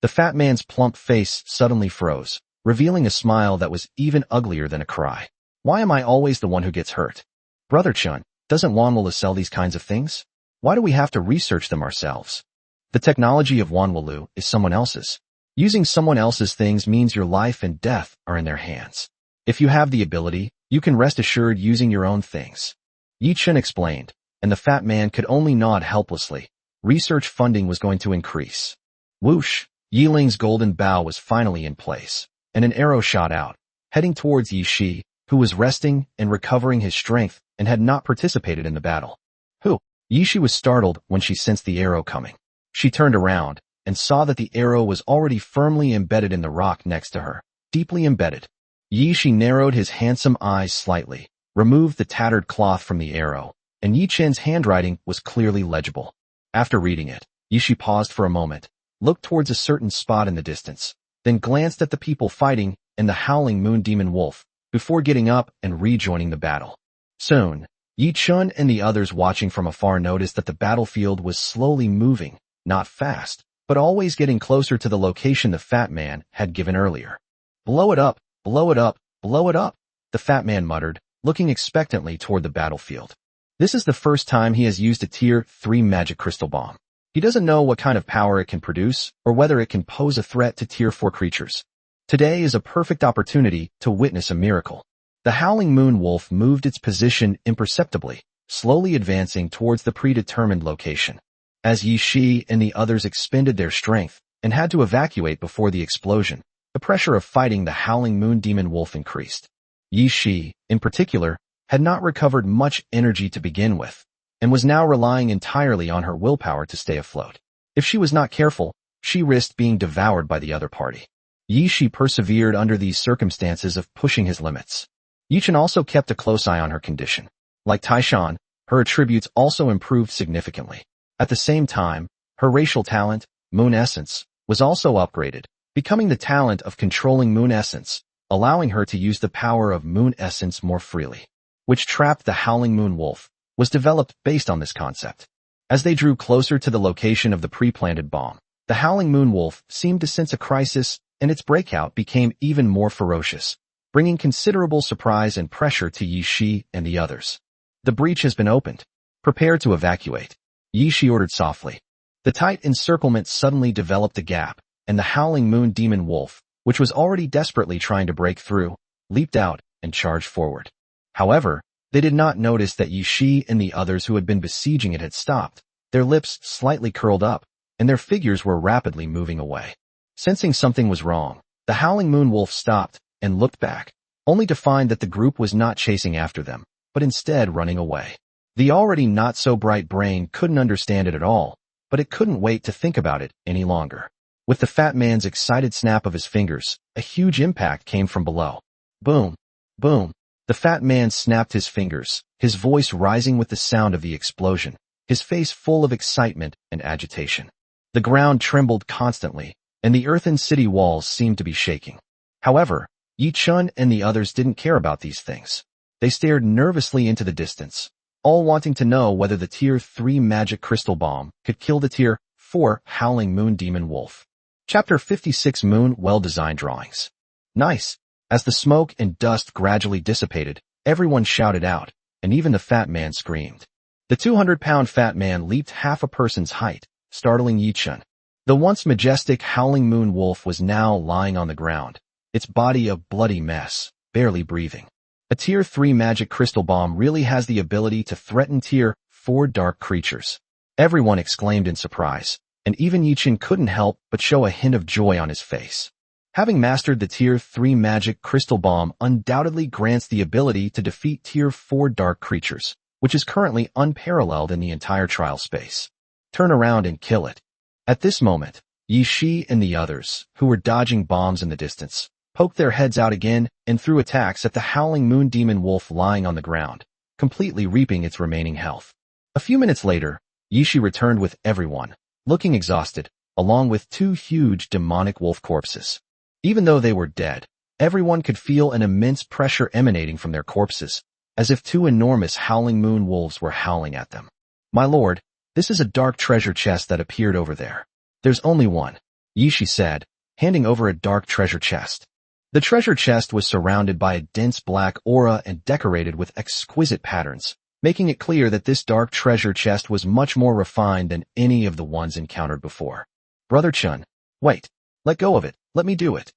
The fat man's plump face suddenly froze, revealing a smile that was even uglier than a cry. Why am I always the one who gets hurt? Brother Chun, doesn't Wanwalu sell these kinds of things? Why do we have to research them ourselves? The technology of Wanwalu is someone else's. Using someone else's things means your life and death are in their hands. If you have the ability, you can rest assured using your own things. Yi Chen explained, and the fat man could only nod helplessly. Research funding was going to increase. Whoosh! Yi Ling's golden bow was finally in place, and an arrow shot out, heading towards Yi Shi, who was resting and recovering his strength and had not participated in the battle. Who? Yi Shi was startled when she sensed the arrow coming. She turned around and saw that the arrow was already firmly embedded in the rock next to her, deeply embedded. Yi Shi narrowed his handsome eyes slightly, removed the tattered cloth from the arrow, and Yi Chen's handwriting was clearly legible. After reading it, Yi Shi paused for a moment, looked towards a certain spot in the distance, then glanced at the people fighting and the howling moon demon wolf, before getting up and rejoining the battle. Soon, Yi Chen and the others watching from afar noticed that the battlefield was slowly moving, not fast, but always getting closer to the location the fat man had given earlier. Blow it up, blow it up, blow it up, the fat man muttered, looking expectantly toward the battlefield. This is the first time he has used a Tier 3 magic crystal bomb. He doesn't know what kind of power it can produce or whether it can pose a threat to Tier 4 creatures. Today is a perfect opportunity to witness a miracle. The howling moon wolf moved its position imperceptibly, slowly advancing towards the predetermined location. As Yi Shi and the others expended their strength and had to evacuate before the explosion, the pressure of fighting the howling moon demon wolf increased. Yi Shi, in particular, had not recovered much energy to begin with, and was now relying entirely on her willpower to stay afloat. If she was not careful, she risked being devoured by the other party. Yi Shi persevered under these circumstances of pushing his limits. Yi Chen also kept a close eye on her condition. Like Taishan, her attributes also improved significantly. At the same time, her racial talent, Moon Essence, was also upgraded, becoming the talent of controlling Moon Essence, allowing her to use the power of Moon Essence more freely, which trapped the howling moon wolf, was developed based on this concept. As they drew closer to the location of the pre-planted bomb, the howling moon wolf seemed to sense a crisis, and its breakout became even more ferocious, bringing considerable surprise and pressure to Yi Shi and the others. The breach has been opened. Prepare to evacuate, Yi Shi ordered softly. The tight encirclement suddenly developed a gap, and the howling moon demon wolf, which was already desperately trying to break through, leaped out and charged forward. However, they did not notice that Yi Shi and the others who had been besieging it had stopped, their lips slightly curled up, and their figures were rapidly moving away. Sensing something was wrong, the howling moon wolf stopped and looked back, only to find that the group was not chasing after them, but instead running away. The already not-so-bright brain couldn't understand it at all, but it couldn't wait to think about it any longer. With the fat man's excited snap of his fingers, a huge impact came from below. Boom! Boom! The fat man snapped his fingers, his voice rising with the sound of the explosion, his face full of excitement and agitation. The ground trembled constantly, and the earthen city walls seemed to be shaking. However, Yi Chen and the others didn't care about these things. They stared nervously into the distance, all wanting to know whether the Tier 3 magic crystal bomb could kill the Tier 4 howling moon demon wolf. Chapter 56 Moon Well-Designed Drawings. Nice! As the smoke and dust gradually dissipated, everyone shouted out, and even the fat man screamed. The 200-pound fat man leaped half a person's height, startling Yi Chen. The once majestic howling moon wolf was now lying on the ground, its body a bloody mess, barely breathing. A Tier 3 magic crystal bomb really has the ability to threaten Tier 4 dark creatures. Everyone exclaimed in surprise, and even Yi Chen couldn't help but show a hint of joy on his face. Having mastered the Tier 3 magic crystal bomb undoubtedly grants the ability to defeat Tier 4 dark creatures, which is currently unparalleled in the entire trial space. Turn around and kill it. At this moment, Yi Shi and the others, who were dodging bombs in the distance, poked their heads out again and threw attacks at the howling moon demon wolf lying on the ground, completely reaping its remaining health. A few minutes later, Yi Shi returned with everyone, looking exhausted, along with 2 huge demonic wolf corpses. Even though they were dead, everyone could feel an immense pressure emanating from their corpses, as if 2 enormous howling moon wolves were howling at them. My lord, this is a dark treasure chest that appeared over there. There's only one, Yi Shi said, handing over a dark treasure chest. The treasure chest was surrounded by a dense black aura and decorated with exquisite patterns, making it clear that this dark treasure chest was much more refined than any of the ones encountered before. Brother Chun, wait, let go of it, let me do it.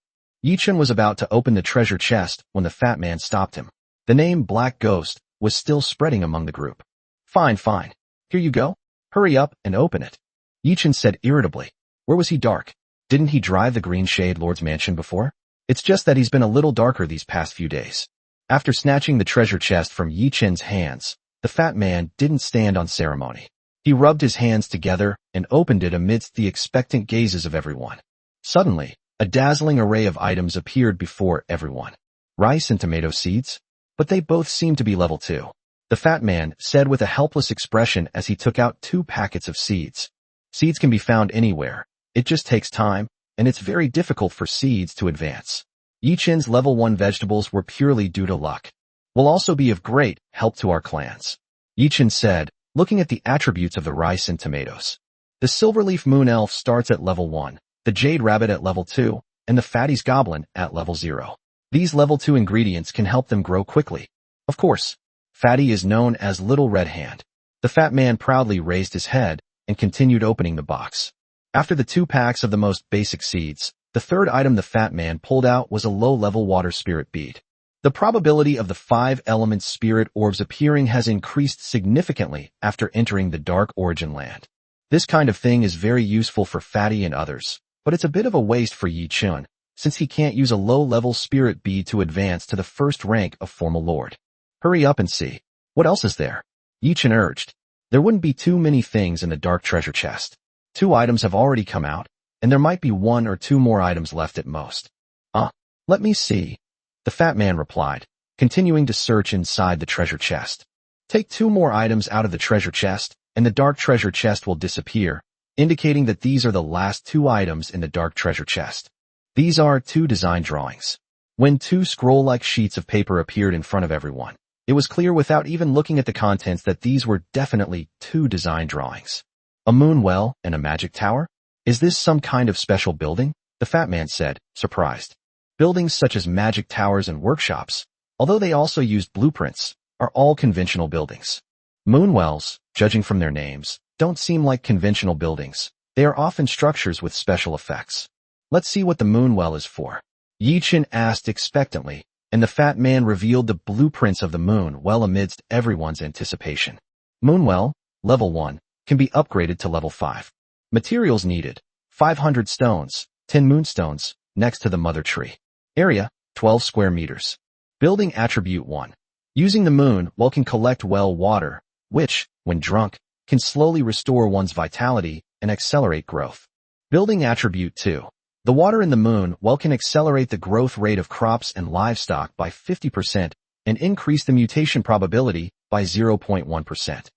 Yi-chun was about to open the treasure chest when the fat man stopped him. The name Black Ghost was still spreading among the group. Fine. Here you go. Hurry up and open it. Yi-chun said irritably. Where was he dark? Didn't he drive the Green Shade Lord's mansion before? It's just that he's been a little darker these past few days. After snatching the treasure chest from Yi-chun's hands, the fat man didn't stand on ceremony. He rubbed his hands together and opened it amidst the expectant gazes of everyone. Suddenly, a dazzling array of items appeared before everyone. Rice and tomato seeds? But they both seemed to be level 2. The fat man said with a helpless expression as he took out 2 packets of seeds. Seeds can be found anywhere. It just takes time, and it's very difficult for seeds to advance. Yi-chun's level 1 vegetables were purely due to luck. Will also be of great help to our clans. Yi-chun said, looking at the attributes of the rice and tomatoes. The Silverleaf Moon Elf starts at level 1, the Jade Rabbit at level 2, and the Fatty's Goblin at level 0. These level 2 ingredients can help them grow quickly. Of course, Fatty is known as Little Red Hand. The fat man proudly raised his head and continued opening the box. After the 2 packs of the most basic seeds, the third item the fat man pulled out was a low-level water spirit bead. The probability of the 5-element spirit orbs appearing has increased significantly after entering the Dark Origin land. This kind of thing is very useful for Fatty and others, but it's a bit of a waste for Yi-chun, since he can't use a low-level spirit bead to advance to the first rank of Formal Lord. Hurry up and see. What else is there? Yi-chun urged. There wouldn't be too many things in the dark treasure chest. 2 items have already come out, and there might be 1 or 2 more items left at most. Let me see. The fat man replied, continuing to search inside the treasure chest. Take 2 more items out of the treasure chest, and the dark treasure chest will disappear, indicating that these are the last 2 items in the dark treasure chest. These are 2 design drawings. When 2 scroll-like sheets of paper appeared in front of everyone, it was clear without even looking at the contents that these were definitely 2 design drawings. A moon well and a magic tower? Is this some kind of special building? The fat man said, surprised. Buildings such as magic towers and workshops, although they also used blueprints, are all conventional buildings. Moonwells, judging from their names, don't seem like conventional buildings. They are often structures with special effects. Let's see what the moonwell is for. Yi-chun asked expectantly, and the fat man revealed the blueprints of the moon well amidst everyone's anticipation. Moonwell, level 1, can be upgraded to level 5. Materials needed, 500 stones, 10 moonstones, next to the mother tree. Area, 12 square meters. Building attribute 1. Using the moon well can collect well water, which, when drunk, can slowly restore one's vitality and accelerate growth. Building attribute 2. The water in the moon well can accelerate the growth rate of crops and livestock by 50% and increase the mutation probability by 0.1%.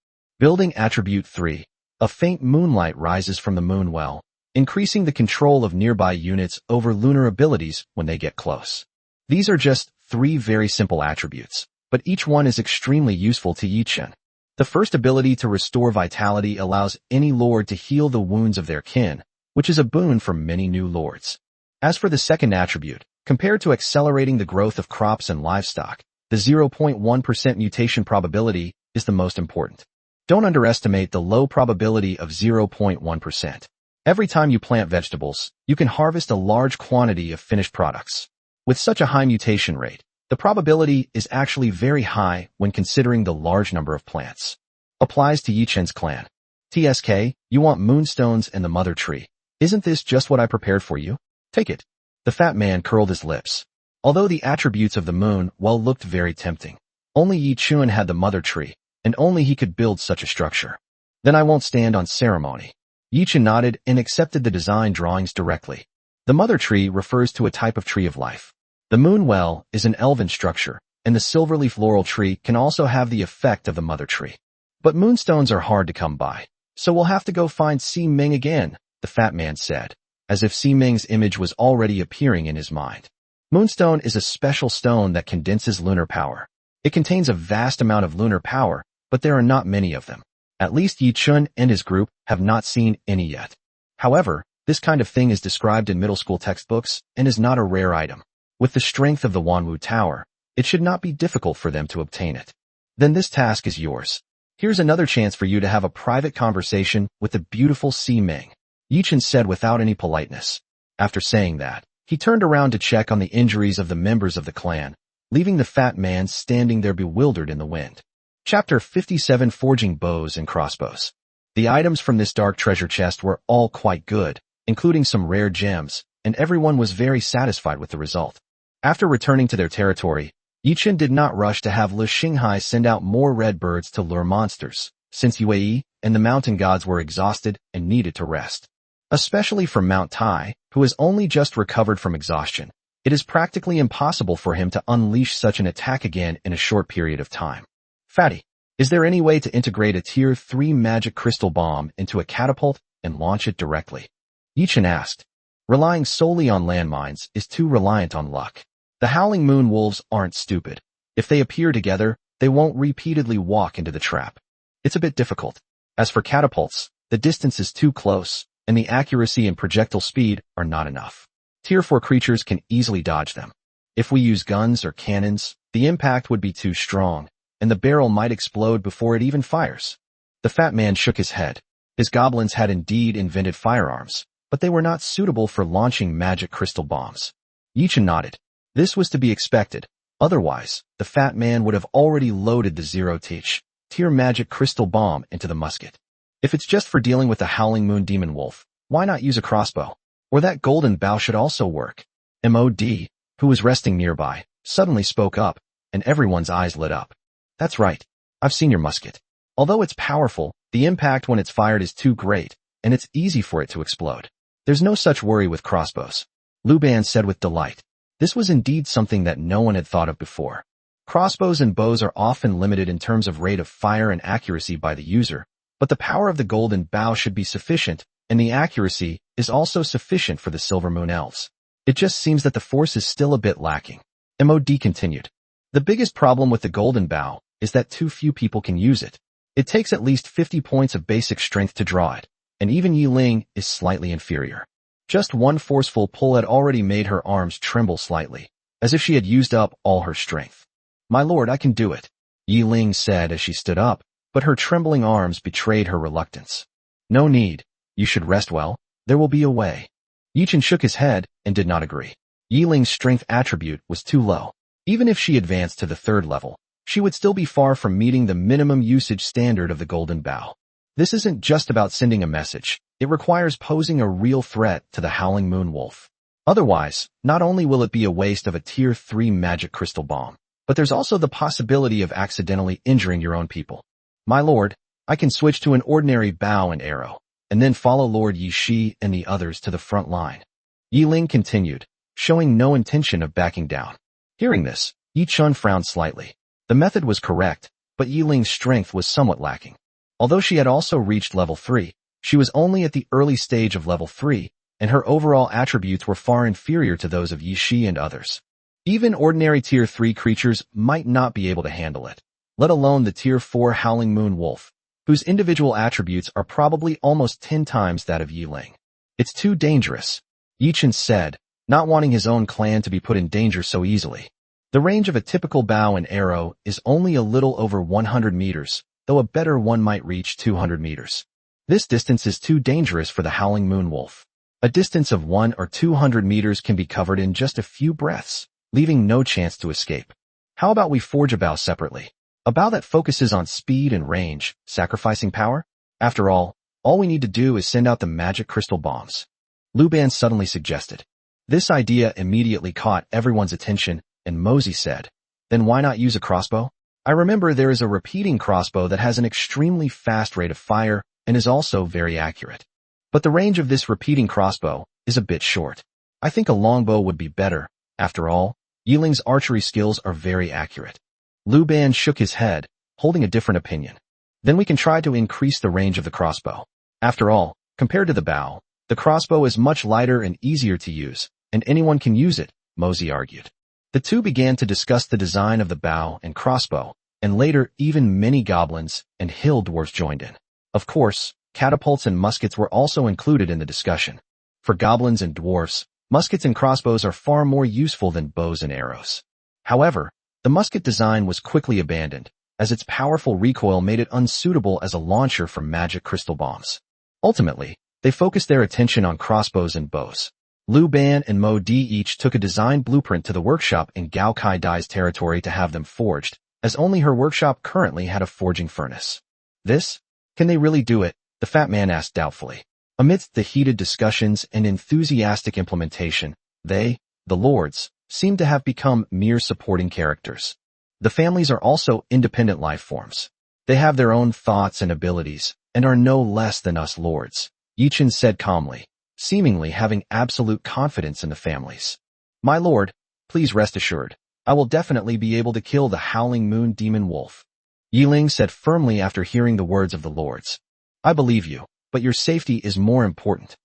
Building attribute 3. A faint moonlight rises from the moon well, increasing the control of nearby units over lunar abilities when they get close. These are just 3 very simple attributes, but each one is extremely useful to Yi-chun. The first ability to restore vitality allows any lord to heal the wounds of their kin, which is a boon for many new lords. As for the second attribute, compared to accelerating the growth of crops and livestock, the 0.1% mutation probability is the most important. Don't underestimate the low probability of 0.1%. Every time you plant vegetables, you can harvest a large quantity of finished products. With such a high mutation rate, the probability is actually very high when considering the large number of plants. Applies to Yi-chun's clan. TSK, you want moonstones and the mother tree. Isn't this just what I prepared for you? Take it. The fat man curled his lips. Although the attributes of the moon well looked very tempting, only Yi-chun had the mother tree, and only he could build such a structure. Then I won't stand on ceremony. Yi-chun nodded and accepted the design drawings directly. The mother tree refers to a type of tree of life. The moon well is an elven structure, and the silverleaf laurel tree can also have the effect of the mother tree. But moonstones are hard to come by, so we'll have to go find Si-Ming again, the fat man said, as if Si-Ming's image was already appearing in his mind. Moonstone is a special stone that condenses lunar power. It contains a vast amount of lunar power, but there are not many of them. At least Yi-chun and his group have not seen any yet. However, this kind of thing is described in middle school textbooks and is not a rare item. With the strength of the Wanwu Tower, it should not be difficult for them to obtain it. Then this task is yours. Here's another chance for you to have a private conversation with the beautiful Si-Ming, Yi-chun said without any politeness. After saying that, He turned around to check on the injuries of the members of the clan, leaving the fat man standing there bewildered in the wind. Chapter 57: Forging Bows and Crossbows. The items from this dark treasure chest were all quite good, including some rare gems, and everyone was very satisfied with the result. After returning to their territory, Yichen did not rush to have Le Xinghai send out more red birds to lure monsters, since Yue and the mountain gods were exhausted and needed to rest. Especially for Mount Tai, who has only just recovered from exhaustion, it is practically impossible for him to unleash such an attack again in a short period of time. Fatty, is there any way to integrate a Tier 3 magic crystal bomb into a catapult and launch it directly? Yichen asked. Relying solely on landmines is too reliant on luck. The Howling Moon Wolves aren't stupid. If they appear together, they won't repeatedly walk into the trap. It's a bit difficult. As for catapults, the distance is too close, and the accuracy and projectile speed are not enough. Tier 4 creatures can easily dodge them. If we use guns or cannons, the impact would be too strong, and the barrel might explode before it even fires. The fat man shook his head. His goblins had indeed invented firearms, but they were not suitable for launching magic crystal bombs. Yichen nodded. This was to be expected. Otherwise, the fat man would have already loaded the zero-tier magic crystal bomb into the musket. If it's just for dealing with the Howling Moon Demon Wolf, why not use a crossbow? Or that golden bow should also work. MOD, who was resting nearby, suddenly spoke up, and everyone's eyes lit up. That's right. I've seen your musket. Although it's powerful, the impact when it's fired is too great, and it's easy for it to explode. There's no such worry with crossbows. Luban said with delight. This was indeed something that no one had thought of before. Crossbows and bows are often limited in terms of rate of fire and accuracy by the user, but the power of the golden bow should be sufficient, and the accuracy is also sufficient for the Silver Moon Elves. It just seems that the force is still a bit lacking. MOD continued. The biggest problem with the golden bow is that too few people can use it. It takes at least 50 points of basic strength to draw it, and even Yi Ling is slightly inferior. Just one forceful pull had already made her arms tremble slightly, as if she had used up all her strength. My lord, I can do it, Yi Ling said as she stood up, but her trembling arms betrayed her reluctance. No need. You should rest well. There will be a way. Yichen shook his head and did not agree. Yi Ling's strength attribute was too low. Even if she advanced to the 3rd level, she would still be far from meeting the minimum usage standard of the golden bow. This isn't just about sending a message. It requires posing a real threat to the Howling Moon Wolf. Otherwise, not only will it be a waste of a Tier 3 magic crystal bomb, but there's also the possibility of accidentally injuring your own people. My lord, I can switch to an ordinary bow and arrow, and then follow Lord Yi Shi and the others to the front line. Yi Ling continued, showing no intention of backing down. Hearing this, Yi Chun frowned slightly. The method was correct, but Yi Ling's strength was somewhat lacking. Although she had also reached level 3, she was only at the early stage of level 3, and her overall attributes were far inferior to those of Yi Shi and others. Even ordinary Tier 3 creatures might not be able to handle it, let alone the Tier 4 Howling Moon Wolf, whose individual attributes are probably almost 10 times that of Yi Ling. It's too dangerous, Yichen said, not wanting his own clan to be put in danger so easily. The range of a typical bow and arrow is only a little over 100 meters, though a better one might reach 200 meters. This distance is too dangerous for the Howling Moon Wolf. A distance of 100 or 200 meters can be covered in just a few breaths, leaving no chance to escape. How about we forge a bow separately? A bow that focuses on speed and range, sacrificing power? After all we need to do is send out the magic crystal bombs. Luban suddenly suggested. This idea immediately caught everyone's attention, and Mosey said, then why not use a crossbow? I remember there is a repeating crossbow that has an extremely fast rate of fire and is also very accurate. But the range of this repeating crossbow is a bit short. I think a longbow would be better. After all, Yi Ling's archery skills are very accurate. Luban shook his head, holding a different opinion. Then we can try to increase the range of the crossbow. After all, compared to the bow, the crossbow is much lighter and easier to use, and anyone can use it, Mosey argued. The two began to discuss the design of the bow and crossbow, and later even many goblins and hill dwarfs joined in. Of course, catapults and muskets were also included in the discussion. For goblins and dwarfs, muskets and crossbows are far more useful than bows and arrows. However, the musket design was quickly abandoned, as its powerful recoil made it unsuitable as a launcher for magic crystal bombs. Ultimately, they focused their attention on crossbows and bows. Liu Ban and Mo Di each took a design blueprint to the workshop in Gao Kai Dai's territory to have them forged, as only her workshop currently had a forging furnace. This? Can they really do it? The fat man asked doubtfully. Amidst the heated discussions and enthusiastic implementation, they, the lords, seemed to have become mere supporting characters. The families are also independent life forms. They have their own thoughts and abilities, and are no less than us lords, Yichen said calmly, seemingly having absolute confidence in the families. My lord, please rest assured, I will definitely be able to kill the Howling Moon Demon Wolf, Yiling said firmly after hearing the words of the lords. I believe you, but your safety is more important.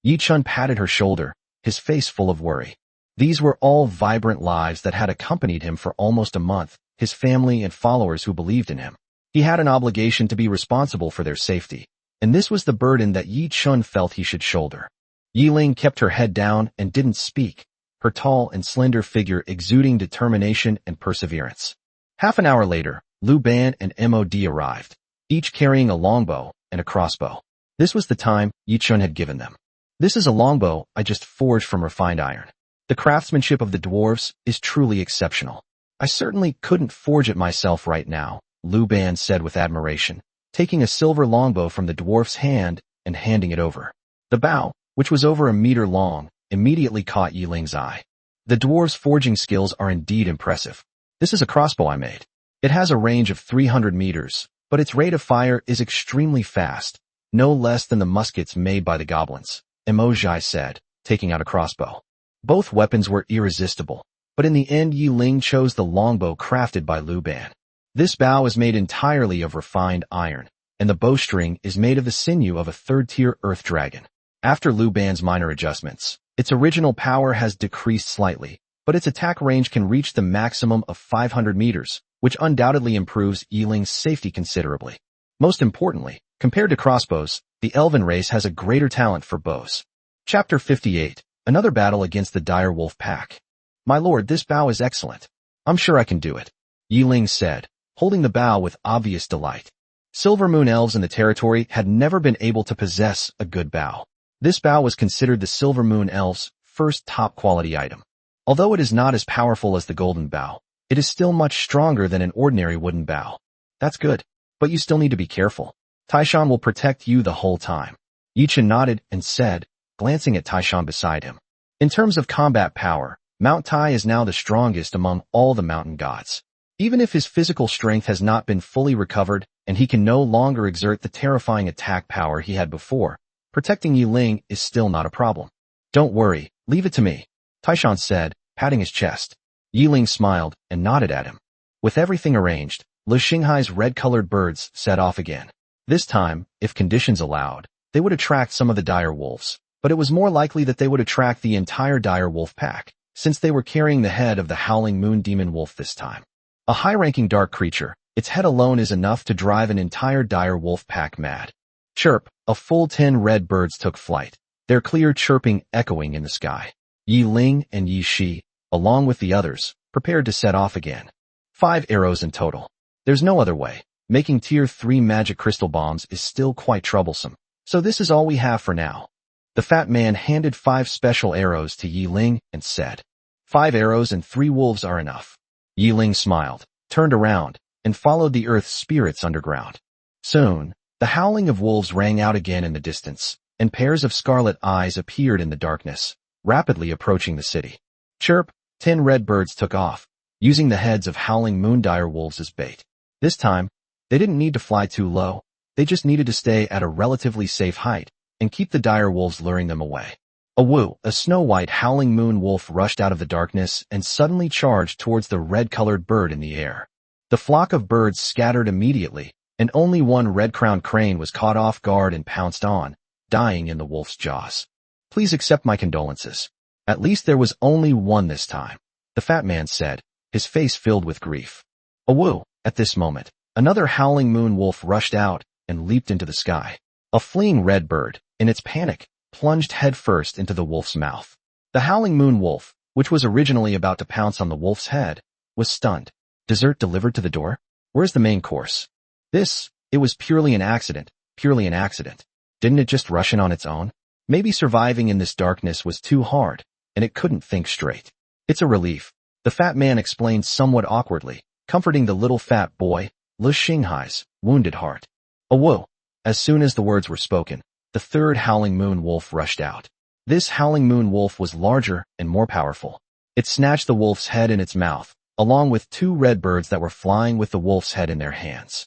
Yichun patted her shoulder, his face full of worry. These were all vibrant lives that had accompanied him for almost a month, his family and followers who believed in him. He had an obligation to be responsible for their safety, and this was the burden that Yi Chun felt he should shoulder. Yiling kept her head down and didn't speak, her tall and slender figure exuding determination and perseverance. Half an hour later, Liu Ban and Mod arrived, each carrying a longbow and a crossbow. This was the time Yi Chun had given them. This is a longbow I just forged from refined iron. The craftsmanship of the dwarves is truly exceptional. I certainly couldn't forge it myself right now, Liu Ban said with admiration, taking a silver longbow from the dwarf's hand and handing it over. The bow, which was over a meter long, immediately caught Yiling's eye. The dwarf's forging skills are indeed impressive. This is a crossbow I made. It has a range of 300 meters, but its rate of fire is extremely fast, no less than the muskets made by the goblins, Emojai said, taking out a crossbow. Both weapons were irresistible, but in the end Yiling chose the longbow crafted by Liu Ban. This bow is made entirely of refined iron, and the bowstring is made of the sinew of a third-tier earth dragon. After Liu Ban's minor adjustments, its original power has decreased slightly, but its attack range can reach the maximum of 500 meters, which undoubtedly improves Yiling's safety considerably. Most importantly, compared to crossbows, the elven race has a greater talent for bows. Chapter 58. Another battle against the dire wolf pack. My lord, this bow is excellent. I'm sure I can do it, Yiling said, holding the bow with obvious delight. Silver Moon elves in the territory had never been able to possess a good bow. This bow was considered the Silver Moon elves' first top-quality item. Although it is not as powerful as the golden bow, it is still much stronger than an ordinary wooden bow. That's good, but you still need to be careful. Taishan will protect you the whole time. Yichen nodded and said, glancing at Taishan beside him. In terms of combat power, Mount Tai is now the strongest among all the mountain gods. Even if his physical strength has not been fully recovered and he can no longer exert the terrifying attack power he had before, protecting Yiling is still not a problem. Don't worry, leave it to me, Taishan said, patting his chest. Yiling smiled and nodded at him. With everything arranged, Li Xinghai's red-colored birds set off again. This time, if conditions allowed, they would attract some of the dire wolves, but it was more likely that they would attract the entire dire wolf pack, since they were carrying the head of the Howling Moon Demon Wolf this time. A high-ranking dark creature, its head alone is enough to drive an entire dire wolf pack mad. Chirp, a full 10 red birds took flight, their clear chirping echoing in the sky. Yi Ling and Yi Shi, along with the others, prepared to set off again. 5 arrows in total. There's no other way. Making tier 3 magic crystal bombs is still quite troublesome, so this is all we have for now. The fat man handed 5 special arrows to Yi Ling and said, 5 arrows and 3 wolves are enough. Yi Ling smiled, turned around, and followed the earth's spirits underground. Soon, the howling of wolves rang out again in the distance, and pairs of scarlet eyes appeared in the darkness, rapidly approaching the city. Chirp, 10 red birds took off, using the heads of howling moon dire wolves as bait. This time, they didn't need to fly too low, they just needed to stay at a relatively safe height, and keep the dire wolves luring them away. A woo, a snow-white howling moon wolf rushed out of the darkness and suddenly charged towards the red-colored bird in the air. The flock of birds scattered immediately, and only one red-crowned crane was caught off guard and pounced on, dying in the wolf's jaws. Please accept my condolences. At least there was only one this time, the fat man said, his face filled with grief. A woo, at this moment, another howling moon wolf rushed out and leaped into the sky. A fleeing red bird, in its panic, plunged headfirst into the wolf's mouth. The howling moon wolf, which was originally about to pounce on the wolf's head, was stunned. Dessert delivered to the door? Where's the main course? It was purely an accident, purely an accident. Didn't it just rush in on its own? Maybe surviving in this darkness was too hard, and it couldn't think straight. It's a relief, the fat man explained somewhat awkwardly, comforting the little fat boy, Li Xinghai's wounded heart. Whoa! As soon as the words were spoken, the third howling moon wolf rushed out. This howling moon wolf was larger and more powerful. It snatched the wolf's head in its mouth, along with 2 red birds that were flying with the wolf's head in their hands.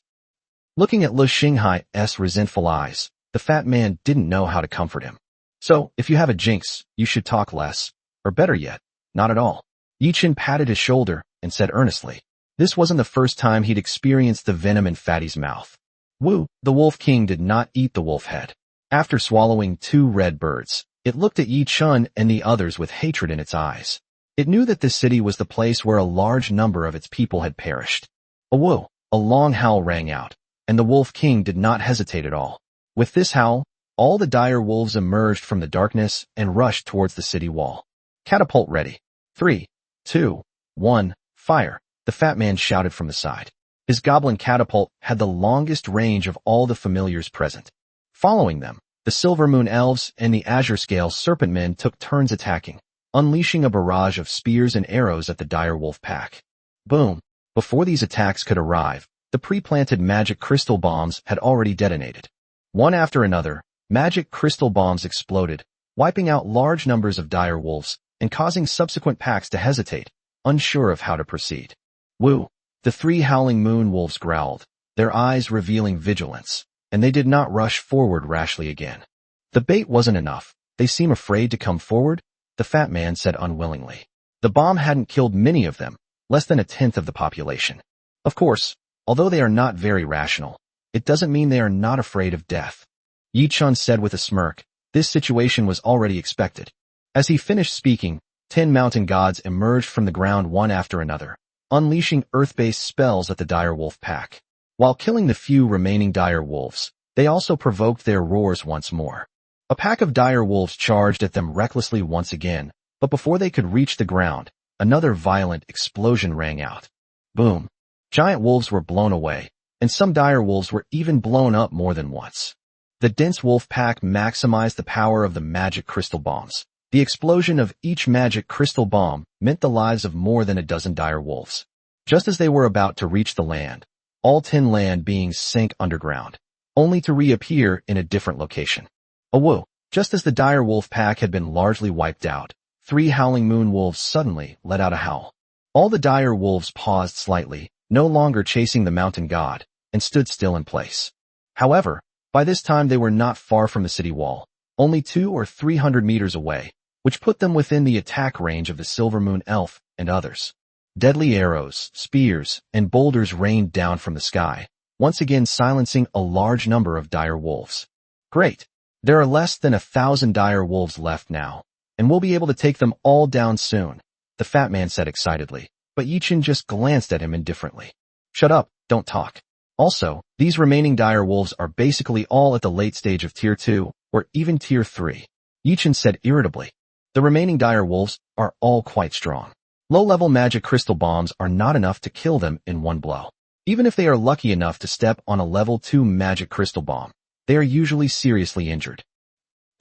Looking at Li Xinghai's resentful eyes, the fat man didn't know how to comfort him. So, if you have a jinx, you should talk less, or better yet, not at all. Yi Chen patted his shoulder and said earnestly. This wasn't the first time he'd experienced the venom in Fatty's mouth. Wu, the Wolf King, did not eat the wolf head. After swallowing 2 red birds, it looked at Yi Chen and the others with hatred in its eyes. It knew that this city was the place where a large number of its people had perished. Whoa! A long howl rang out, and the Wolf King did not hesitate at all. With this howl, all the dire wolves emerged from the darkness and rushed towards the city wall. Catapult ready. 3, 2, 1, fire, the fat man shouted from the side. His goblin catapult had the longest range of all the familiars present. Following them, the Silver Moon Elves and the Azure Scale Serpent Men took turns attacking, unleashing a barrage of spears and arrows at the dire wolf pack. Boom! Before these attacks could arrive, the pre-planted magic crystal bombs had already detonated. One after another, magic crystal bombs exploded, wiping out large numbers of dire wolves and causing subsequent packs to hesitate, unsure of how to proceed. Woo! The 3 howling moon wolves growled, their eyes revealing vigilance, and they did not rush forward rashly again. The bait wasn't enough. They seem afraid to come forward, the fat man said unwillingly. The bomb hadn't killed many of them, less than 1/10 of the population. Of course, although they are not very rational, it doesn't mean they are not afraid of death. Yi Chen said with a smirk, this situation was already expected. As he finished speaking, 10 mountain gods emerged from the ground one after another, unleashing earth-based spells at the dire wolf pack. While killing the few remaining dire wolves, they also provoked their roars once more. A pack of dire wolves charged at them recklessly once again, but before they could reach the ground, another violent explosion rang out. Boom! Giant wolves were blown away, and some dire wolves were even blown up more than once. The dense wolf pack maximized the power of the magic crystal bombs. The explosion of each magic crystal bomb meant the lives of more than a dozen dire wolves. Just as they were about to reach the land, all 10 land beings sank underground, only to reappear in a different location. Whoa! Just as the dire wolf pack had been largely wiped out, 3 howling moon wolves suddenly let out a howl. All the dire wolves paused slightly, no longer chasing the mountain god, and stood still in place. However, by this time they were not far from the city wall, only 200 or 300 meters away, which put them within the attack range of the Silver Moon Elf and others. Deadly arrows, spears, and boulders rained down from the sky, once again silencing a large number of dire wolves. Great! There are less than 1,000 dire wolves left now, and we'll be able to take them all down soon, the fat man said excitedly, but Yi Chen just glanced at him indifferently. Shut up, don't talk. Also, these remaining dire wolves are basically all at the late stage of Tier 2, or even Tier 3, Yi Chen said irritably. The remaining dire wolves are all quite strong. Low-level magic crystal bombs are not enough to kill them in one blow. Even if they are lucky enough to step on a level 2 magic crystal bomb, they are usually seriously injured.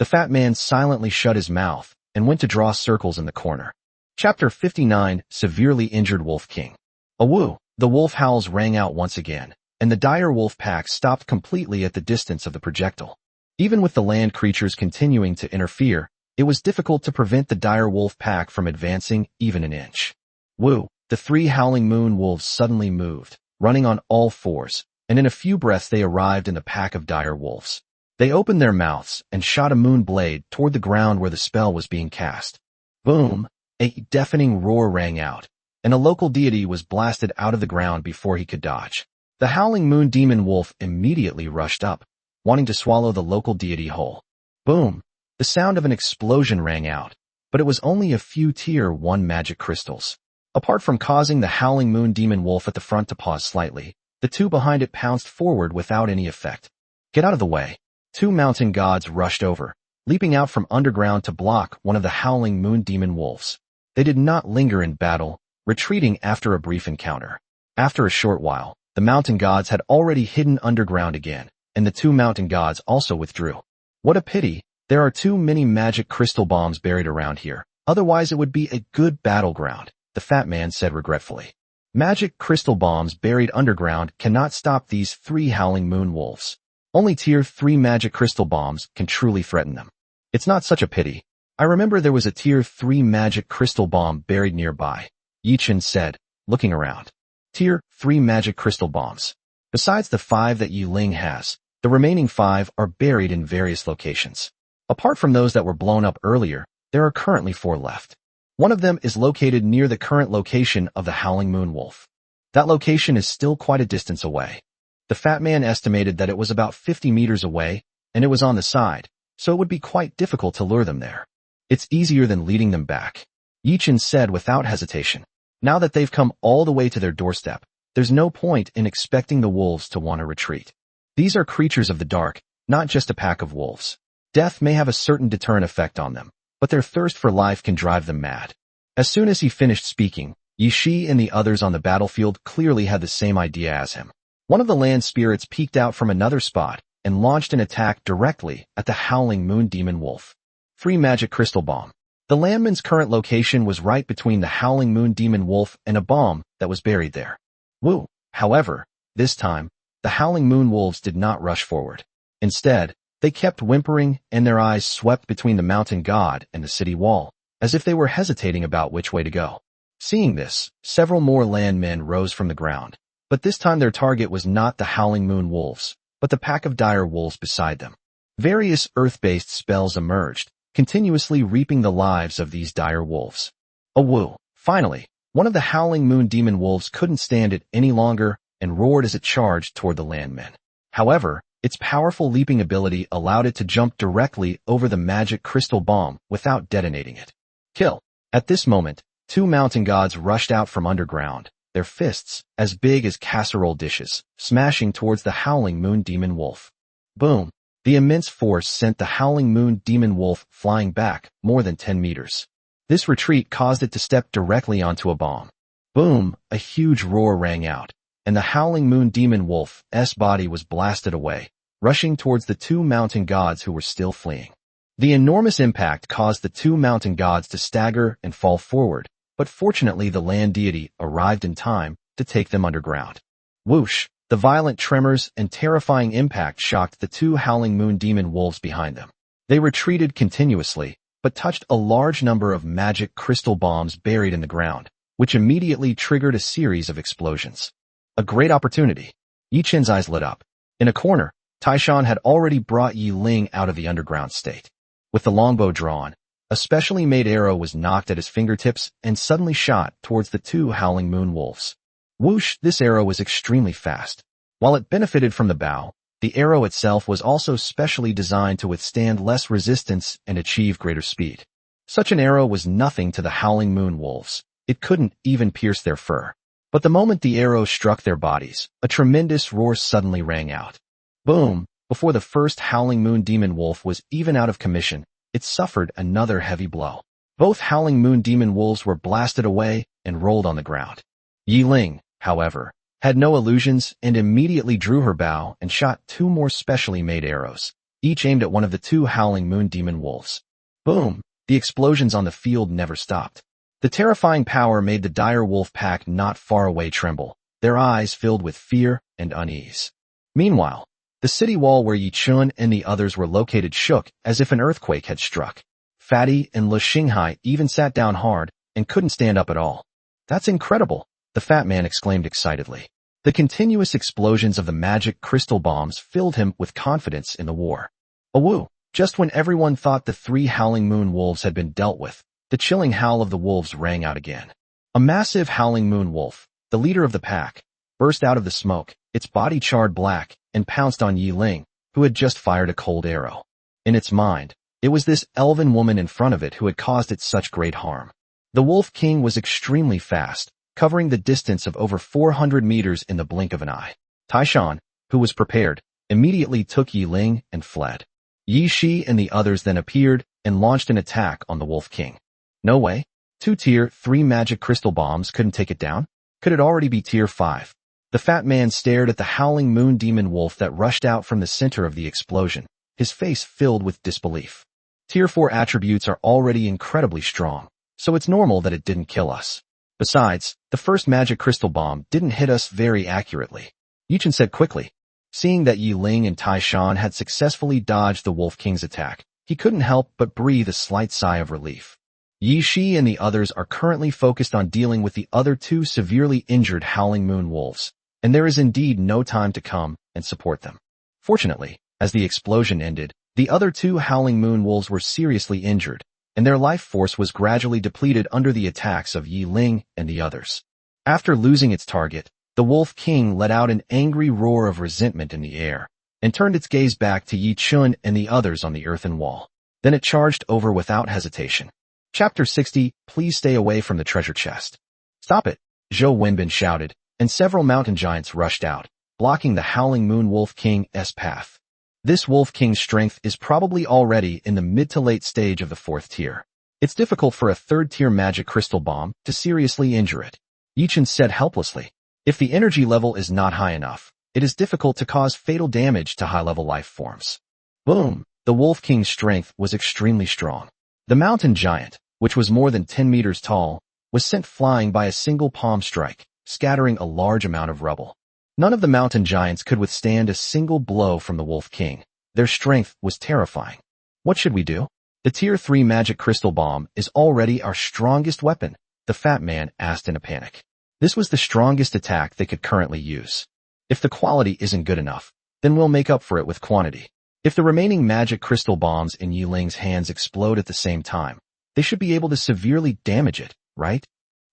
The fat man silently shut his mouth and went to draw circles in the corner. Chapter 59, Severely Injured Wolf King. Woo! The wolf howls rang out once again, and the dire wolf pack stopped completely at the distance of the projectile. Even with the land creatures continuing to interfere, it was difficult to prevent the dire wolf pack from advancing even an inch. Woo! The 3 howling moon wolves suddenly moved, running on all fours, and in a few breaths they arrived in the pack of dire wolves. They opened their mouths and shot a moon blade toward the ground where the spell was being cast. Boom! A deafening roar rang out, and a local deity was blasted out of the ground before he could dodge. The howling moon demon wolf immediately rushed up, wanting to swallow the local deity whole. Boom! The sound of an explosion rang out, but it was only a few Tier 1 magic crystals. Apart from causing the howling moon demon wolf at the front to pause slightly, the 2 behind it pounced forward without any effect. Get out of the way. 2 mountain gods rushed over, leaping out from underground to block one of the howling moon demon wolves. They did not linger in battle, retreating after a brief encounter. After a short while, the mountain gods had already hidden underground again, and the 2 mountain gods also withdrew. What a pity, There are too many magic crystal bombs buried around here, otherwise it would be a good battleground, the fat man said regretfully. Magic crystal bombs buried underground cannot stop these 3 howling moon wolves. Only tier 3 magic crystal bombs can truly threaten them. It's not such a pity. I remember there was a tier 3 magic crystal bomb buried nearby, Yichen said, looking around. Tier 3 magic crystal bombs. Besides the 5 that Yi Ling has, the remaining 5 are buried in various locations. Apart from those that were blown up earlier, there are currently 4 left. One of them is located near the current location of the Howling Moon Wolf. That location is still quite a distance away. The fat man estimated that it was about 50 meters away, and it was on the side, so it would be quite difficult to lure them there. It's easier than leading them back, Yichen said without hesitation. Now that they've come all the way to their doorstep, there's no point in expecting the wolves to want to retreat. These are creatures of the dark, not just a pack of wolves. Death may have a certain deterrent effect on them, but their thirst for life can drive them mad. As soon as he finished speaking, Yi Shi and the others on the battlefield clearly had the same idea as him. One of the land spirits peeked out from another spot and launched an attack directly at the Howling Moon Demon Wolf. 3 magic crystal bomb. The landman's current location was right between the Howling Moon Demon Wolf and a bomb that was buried there. Woo! However, this time, the Howling Moon Wolves did not rush forward. Instead, they kept whimpering and their eyes swept between the mountain god and the city wall, as if they were hesitating about which way to go. Seeing this, several more landmen rose from the ground, but this time their target was not the Howling Moon Wolves, but the pack of dire wolves beside them. Various earth-based spells emerged, continuously reaping the lives of these dire wolves. Woo! Finally, one of the Howling Moon Demon Wolves couldn't stand it any longer and roared as it charged toward the landmen. However, its powerful leaping ability allowed it to jump directly over the magic crystal bomb without detonating it. Kill! At this moment, 2 mountain gods rushed out from underground, their fists as big as casserole dishes, smashing towards the Howling Moon Demon Wolf. Boom! The immense force sent the Howling Moon Demon Wolf flying back more than 10 meters. This retreat caused it to step directly onto a bomb. Boom! A huge roar rang out, and the Howling Moon Demon Wolf's body was blasted away, rushing towards the 2 mountain gods who were still fleeing. The enormous impact caused the 2 mountain gods to stagger and fall forward, but fortunately the land deity arrived in time to take them underground. Whoosh! The violent tremors and terrifying impact shocked the 2 Howling Moon Demon Wolves behind them. They retreated continuously, but touched a large number of magic crystal bombs buried in the ground, which immediately triggered a series of explosions. A great opportunity. Yi Chen's eyes lit up. In a corner, Taishan had already brought Yi Ling out of the underground state. With the longbow drawn, a specially made arrow was knocked at his fingertips and suddenly shot towards the 2 Howling Moon Wolves. Whoosh! This arrow was extremely fast. While it benefited from the bow, the arrow itself was also specially designed to withstand less resistance and achieve greater speed. Such an arrow was nothing to the Howling Moon Wolves. It couldn't even pierce their fur. But the moment the arrow struck their bodies, a tremendous roar suddenly rang out. Boom! Before the first Howling Moon Demon Wolf was even out of commission, it suffered another heavy blow. Both Howling Moon Demon Wolves were blasted away and rolled on the ground. Yi Ling, however, had no illusions and immediately drew her bow and shot 2 more specially made arrows, each aimed at one of the 2 Howling Moon Demon Wolves. Boom! The explosions on the field never stopped. The terrifying power made the dire wolf pack not far away tremble, their eyes filled with fear and unease. Meanwhile, the city wall where Yi Chun and the others were located shook as if an earthquake had struck. Fatty and Le Xinghai even sat down hard and couldn't stand up at all. That's incredible, the fat man exclaimed excitedly. The continuous explosions of the magic crystal bombs filled him with confidence in the war. Woo! Just when everyone thought the 3 Howling Moon Wolves had been dealt with, the chilling howl of the wolves rang out again. A massive Howling Moon Wolf, the leader of the pack, burst out of the smoke, its body charred black, and pounced on Yi Ling, who had just fired a cold arrow. In its mind, it was this elven woman in front of it who had caused it such great harm. The Wolf King was extremely fast, covering the distance of over 400 meters in the blink of an eye. Taishan, who was prepared, immediately took Yi Ling and fled. Yi Shi and the others then appeared and launched an attack on the Wolf King. No way. 2 tier 3 magic crystal bombs couldn't take it down? Could it already be tier 5? The fat man stared at the Howling Moon Demon Wolf that rushed out from the center of the explosion, his face filled with disbelief. Tier 4 attributes are already incredibly strong, so it's normal that it didn't kill us. Besides, the first magic crystal bomb didn't hit us very accurately. Yichen said quickly. Seeing that Yi Ling and Tai Shan had successfully dodged the Wolf King's attack, he couldn't help but breathe a slight sigh of relief. Yi Shi and the others are currently focused on dealing with the other two severely injured Howling Moon Wolves, and there is indeed no time to come and support them. Fortunately, as the explosion ended, the other two Howling Moon Wolves were seriously injured, and their life force was gradually depleted under the attacks of Yi Ling and the others. After losing its target, the Wolf King let out an angry roar of resentment in the air, and turned its gaze back to Yi Chun and the others on the earthen wall. Then it charged over without hesitation. Chapter 60, Please stay away from the treasure chest. Stop it, Zhou Wenbin shouted, and several mountain giants rushed out, blocking the Howling Moon Wolf King's path. This Wolf King's strength is probably already in the mid to late stage of the 4th tier. It's difficult for a 3rd tier magic crystal bomb to seriously injure it. Yichen said helplessly. If the energy level is not high enough, it is difficult to cause fatal damage to high-level life forms. Boom! The Wolf King's strength was extremely strong. The mountain giant, which was more than 10 meters tall, was sent flying by a single palm strike, scattering a large amount of rubble. None of the mountain giants could withstand a single blow from the Wolf King. Their strength was terrifying. What should we do? The Tier 3 magic crystal bomb is already our strongest weapon, the fat man asked in a panic. This was the strongest attack they could currently use. If the quality isn't good enough, then we'll make up for it with quantity. If the remaining magic crystal bombs in Yi Ling's hands explode at the same time, they should be able to severely damage it, right?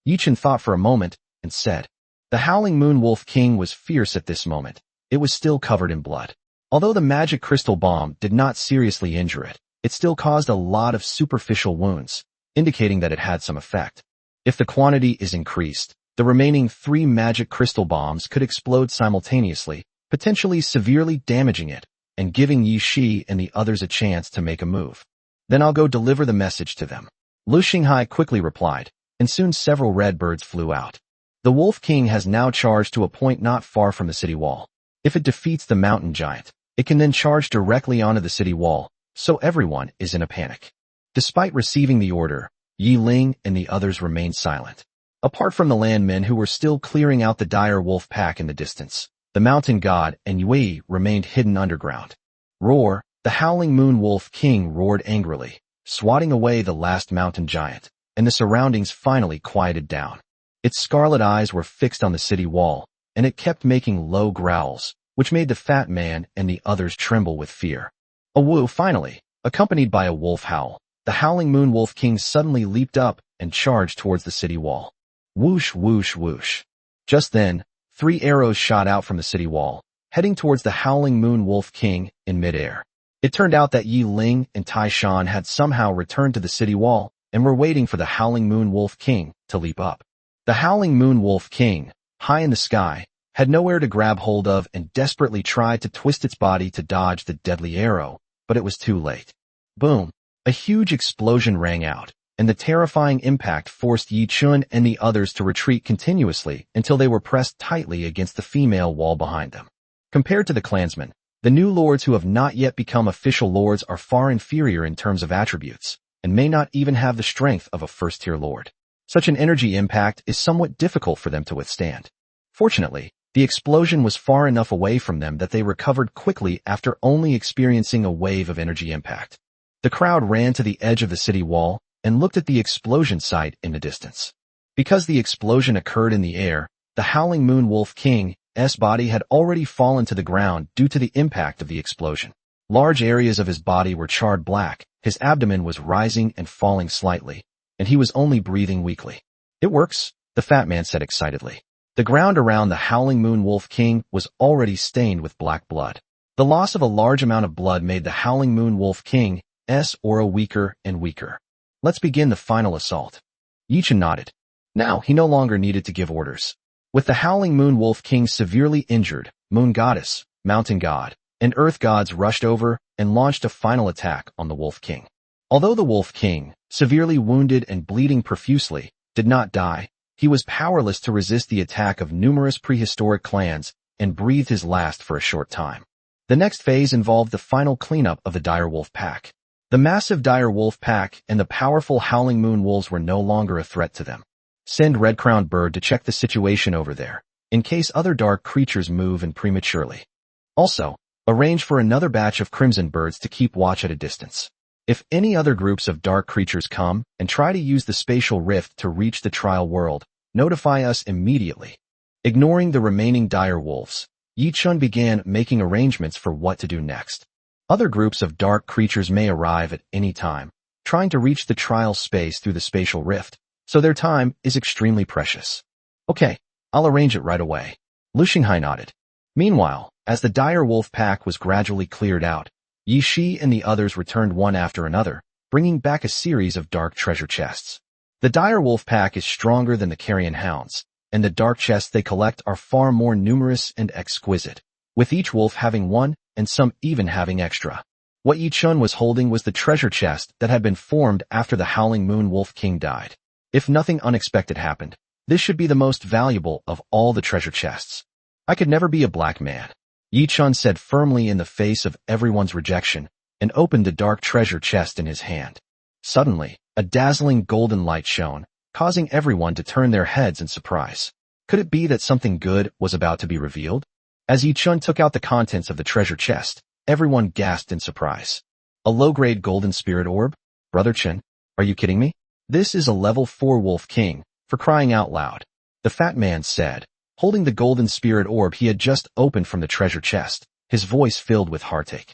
Yichen thought for a moment and said. The Howling Moon Wolf King was fierce at this moment. It was still covered in blood. Although the magic crystal bomb did not seriously injure it, it still caused a lot of superficial wounds, indicating that it had some effect. If the quantity is increased, the remaining 3 magic crystal bombs could explode simultaneously, potentially severely damaging it, and giving Yi Shi and the others a chance to make a move. Then I'll go deliver the message to them. Lu Xinghai quickly replied, and soon several red birds flew out. The Wolf King has now charged to a point not far from the city wall. If it defeats the mountain giant, it can then charge directly onto the city wall, so everyone is in a panic. Despite receiving the order, Yi Ling and the others remained silent. Apart from the landmen who were still clearing out the dire wolf pack in the distance, the mountain god and Yui remained hidden underground. Roar! The Howling Moon Wolf King roared angrily, swatting away the last mountain giant, and the surroundings finally quieted down. Its scarlet eyes were fixed on the city wall, and it kept making low growls, which made the fat man and the others tremble with fear. A woo finally, accompanied by a wolf howl, the Howling Moon Wolf King suddenly leaped up and charged towards the city wall. Whoosh, whoosh, whoosh. Just then, 3 arrows shot out from the city wall, heading towards the Howling Moon Wolf King in midair. It turned out that Yi Ling and Tai Shan had somehow returned to the city wall and were waiting for the Howling Moon Wolf King to leap up. The Howling Moon Wolf King, high in the sky, had nowhere to grab hold of and desperately tried to twist its body to dodge the deadly arrow, but it was too late. Boom! A huge explosion rang out, and the terrifying impact forced Yi Chun and the others to retreat continuously until they were pressed tightly against the female wall behind them. Compared to the clansmen, the new lords who have not yet become official lords are far inferior in terms of attributes, and may not even have the strength of a first-tier lord. Such an energy impact is somewhat difficult for them to withstand. Fortunately, the explosion was far enough away from them that they recovered quickly after only experiencing a wave of energy impact. The crowd ran to the edge of the city wall and looked at the explosion site in the distance. Because the explosion occurred in the air, the Howling Moon Wolf King's body had already fallen to the ground due to the impact of the explosion. Large areas of his body were charred black, his abdomen was rising and falling slightly, and he was only breathing weakly. It works, the fat man said excitedly. The ground around the Howling Moon Wolf King was already stained with black blood. The loss of a large amount of blood made the Howling Moon Wolf King's aura weaker and weaker. Let's begin the final assault. Yichen nodded. Now he no longer needed to give orders. With the Howling Moon Wolf King severely injured, Moon Goddess, Mountain God, and Earth Gods rushed over and launched a final attack on the Wolf King. Although the Wolf King, severely wounded and bleeding profusely, did not die, he was powerless to resist the attack of numerous prehistoric clans and breathed his last for a short time. The next phase involved the final cleanup of the dire wolf pack. The massive dire wolf pack and the powerful howling moon wolves were no longer a threat to them. Send Red-Crowned Bird to check the situation over there, in case other dark creatures move in prematurely. Also, arrange for another batch of Crimson Birds to keep watch at a distance. If any other groups of dark creatures come and try to use the spatial rift to reach the trial world, notify us immediately. Ignoring the remaining dire wolves, Yi-chun began making arrangements for what to do next. Other groups of dark creatures may arrive at any time, trying to reach the trial space through the spatial rift, so their time is extremely precious. Okay, I'll arrange it right away. Lu Xinghai nodded. Meanwhile, as the dire wolf pack was gradually cleared out, Yi Shi and the others returned one after another, bringing back a series of dark treasure chests. The dire wolf pack is stronger than the carrion hounds, and the dark chests they collect are far more numerous and exquisite, with each wolf having one, and some even having extra. What Yi-chun was holding was the treasure chest that had been formed after the Howling Moon Wolf King died. If nothing unexpected happened, this should be the most valuable of all the treasure chests. I could never be a black man, Yi-chun said firmly in the face of everyone's rejection, and opened the dark treasure chest in his hand. Suddenly, a dazzling golden light shone, causing everyone to turn their heads in surprise. Could it be that something good was about to be revealed? As Yi-chun took out the contents of the treasure chest, everyone gasped in surprise. A low-grade golden spirit orb? Brother Chen, are you kidding me? This is a level 4 Wolf King, for crying out loud. The fat man said, holding the golden spirit orb he had just opened from the treasure chest, his voice filled with heartache.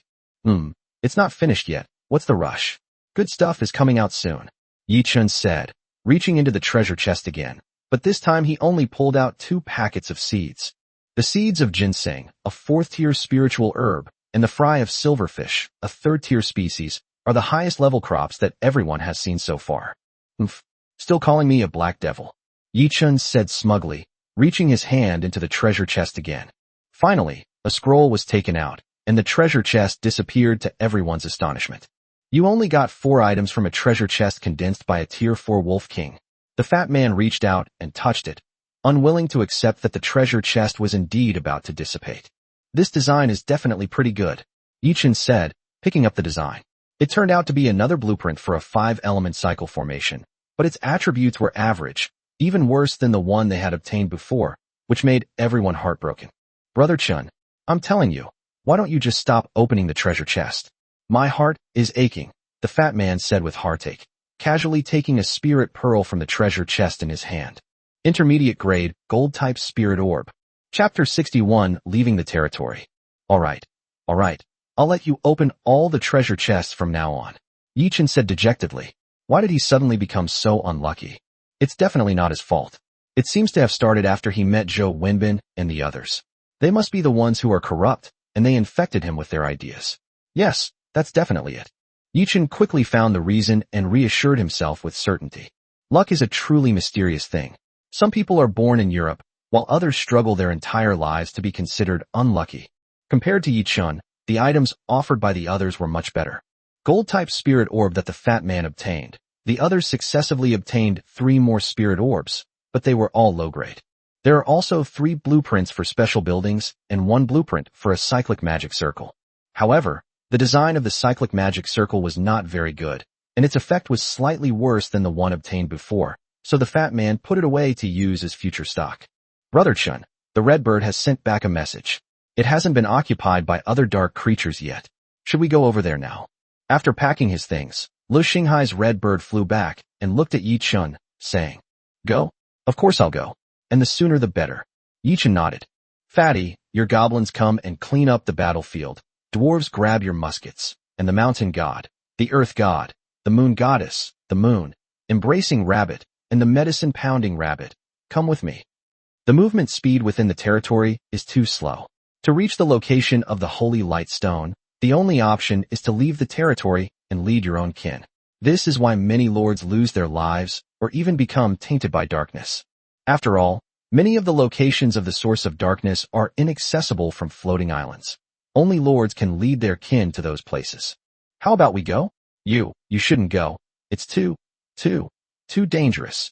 It's not finished yet, what's the rush? Good stuff is coming out soon, Yi-chun said, reaching into the treasure chest again, but this time he only pulled out 2 packets of seeds. The seeds of ginseng, a 4th-tier spiritual herb, and the fry of silverfish, a 3rd-tier species, are the highest level crops that everyone has seen so far. Still calling me a black devil, Yi-chun said smugly, reaching his hand into the treasure chest again. Finally, a scroll was taken out, and the treasure chest disappeared to everyone's astonishment. You only got 4 items from a treasure chest condensed by a tier 4 Wolf King. The fat man reached out and touched it, unwilling to accept that the treasure chest was indeed about to dissipate. This design is definitely pretty good, Yi-chun said, picking up the design. It turned out to be another blueprint for a 5-element cycle formation, but its attributes were average, even worse than the one they had obtained before, which made everyone heartbroken. Brother Chun, I'm telling you, why don't you just stop opening the treasure chest? My heart is aching, the fat man said with heartache, casually taking a spirit pearl from the treasure chest in his hand. Intermediate grade, gold-type spirit orb. Chapter 61, Leaving the Territory. Alright, I'll let you open all the treasure chests from now on, Yi-chun said dejectedly. Why did he suddenly become so unlucky? It's definitely not his fault. It seems to have started after he met Zhou Wenbin and the others. They must be the ones who are corrupt, and they infected him with their ideas. Yes, that's definitely it. Yi-chun quickly found the reason and reassured himself with certainty. Luck is a truly mysterious thing. Some people are born in Europe, while others struggle their entire lives to be considered unlucky. Compared to Yi-chun, the items offered by the others were much better. Gold-type spirit orb that the fat man obtained. The others successively obtained 3 more spirit orbs, but they were all low-grade. There are also 3 blueprints for special buildings and 1 blueprint for a cyclic magic circle. However, the design of the cyclic magic circle was not very good, and its effect was slightly worse than the one obtained before, so the fat man put it away to use as future stock. Brother Chun, the red bird has sent back a message. It hasn't been occupied by other dark creatures yet. Should we go over there now? After packing his things, Lu Xinghai's red bird flew back and looked at Yi-chun, saying, Go? Of course I'll go. And the sooner the better. Yi-chun nodded. Fatty, your goblins come and clean up the battlefield. Dwarves grab your muskets. And the mountain god, the earth god, the moon goddess, the moon, embracing rabbit, and the medicine-pounding rabbit. Come with me. The movement speed within the territory is too slow. To reach the location of the Holy Light Stone, the only option is to leave the territory and lead your own kin. This is why many lords lose their lives or even become tainted by darkness. After all, many of the locations of the source of darkness are inaccessible from floating islands. Only lords can lead their kin to those places. How about we go? You shouldn't go. It's too dangerous.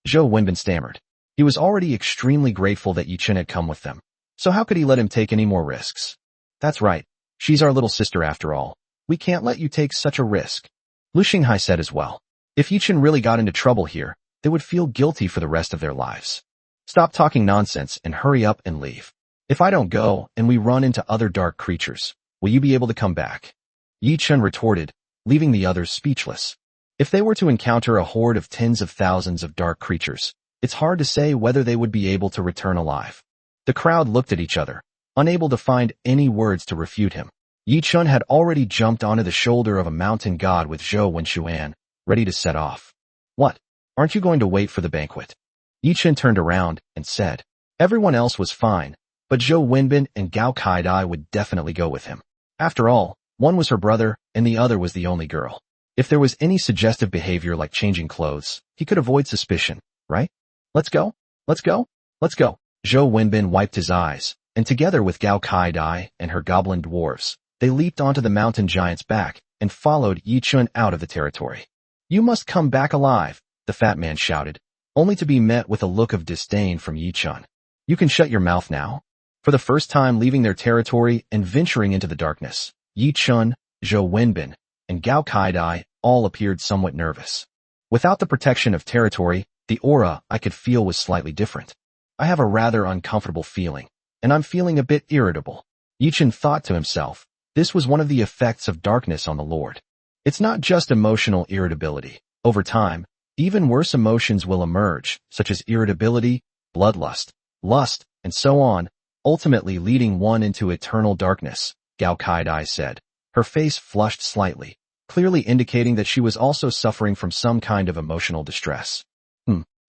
Zhou Wenbin stammered. He was already extremely grateful that Yi-chun had come with them. So how could he let him take any more risks? That's right. She's our little sister after all, We can't let you take such a risk. Lu Xinghai said as well. If Yichen really got into trouble here, they would feel guilty for the rest of their lives. Stop talking nonsense and hurry up and leave. If I don't go and we run into other dark creatures, will you be able to come back? Yi Chen retorted, leaving the others speechless. If they were to encounter a horde of tens of thousands of dark creatures, it's hard to say whether they would be able to return alive. The crowd looked at each other, unable to find any words to refute him. Yi Chen had already jumped onto the shoulder of a mountain god with Zhou Wenxuan, ready to set off. What? Aren't you going to wait for the banquet? Yi Chen turned around and said. Everyone else was fine, but Zhou Wenbin and Gao Kaidai would definitely go with him. After all, one was her brother and the other was the only girl. If there was any suggestive behavior like changing clothes, he could avoid suspicion, right? Let's go, let's go, let's go. Zhou Wenbin wiped his eyes, and together with Gao Kaidai and her goblin dwarves, they leaped onto the mountain giant's back and followed Yi Chen out of the territory. You must come back alive, the fat man shouted, only to be met with a look of disdain from Yi Chen. You can shut your mouth now. For the first time leaving their territory and venturing into the darkness, Yi Chen, Zhou Wenbin, and Gao Kaidai all appeared somewhat nervous. Without the protection of territory, the aura I could feel was slightly different. I have a rather uncomfortable feeling, and I'm feeling a bit irritable. Yi Chen thought to himself, this was one of the effects of darkness on the Lord. It's not just emotional irritability. Over time, even worse emotions will emerge, such as irritability, bloodlust, lust, and so on, ultimately leading one into eternal darkness, Gao Kaidai said. Her face flushed slightly, clearly indicating that she was also suffering from some kind of emotional distress.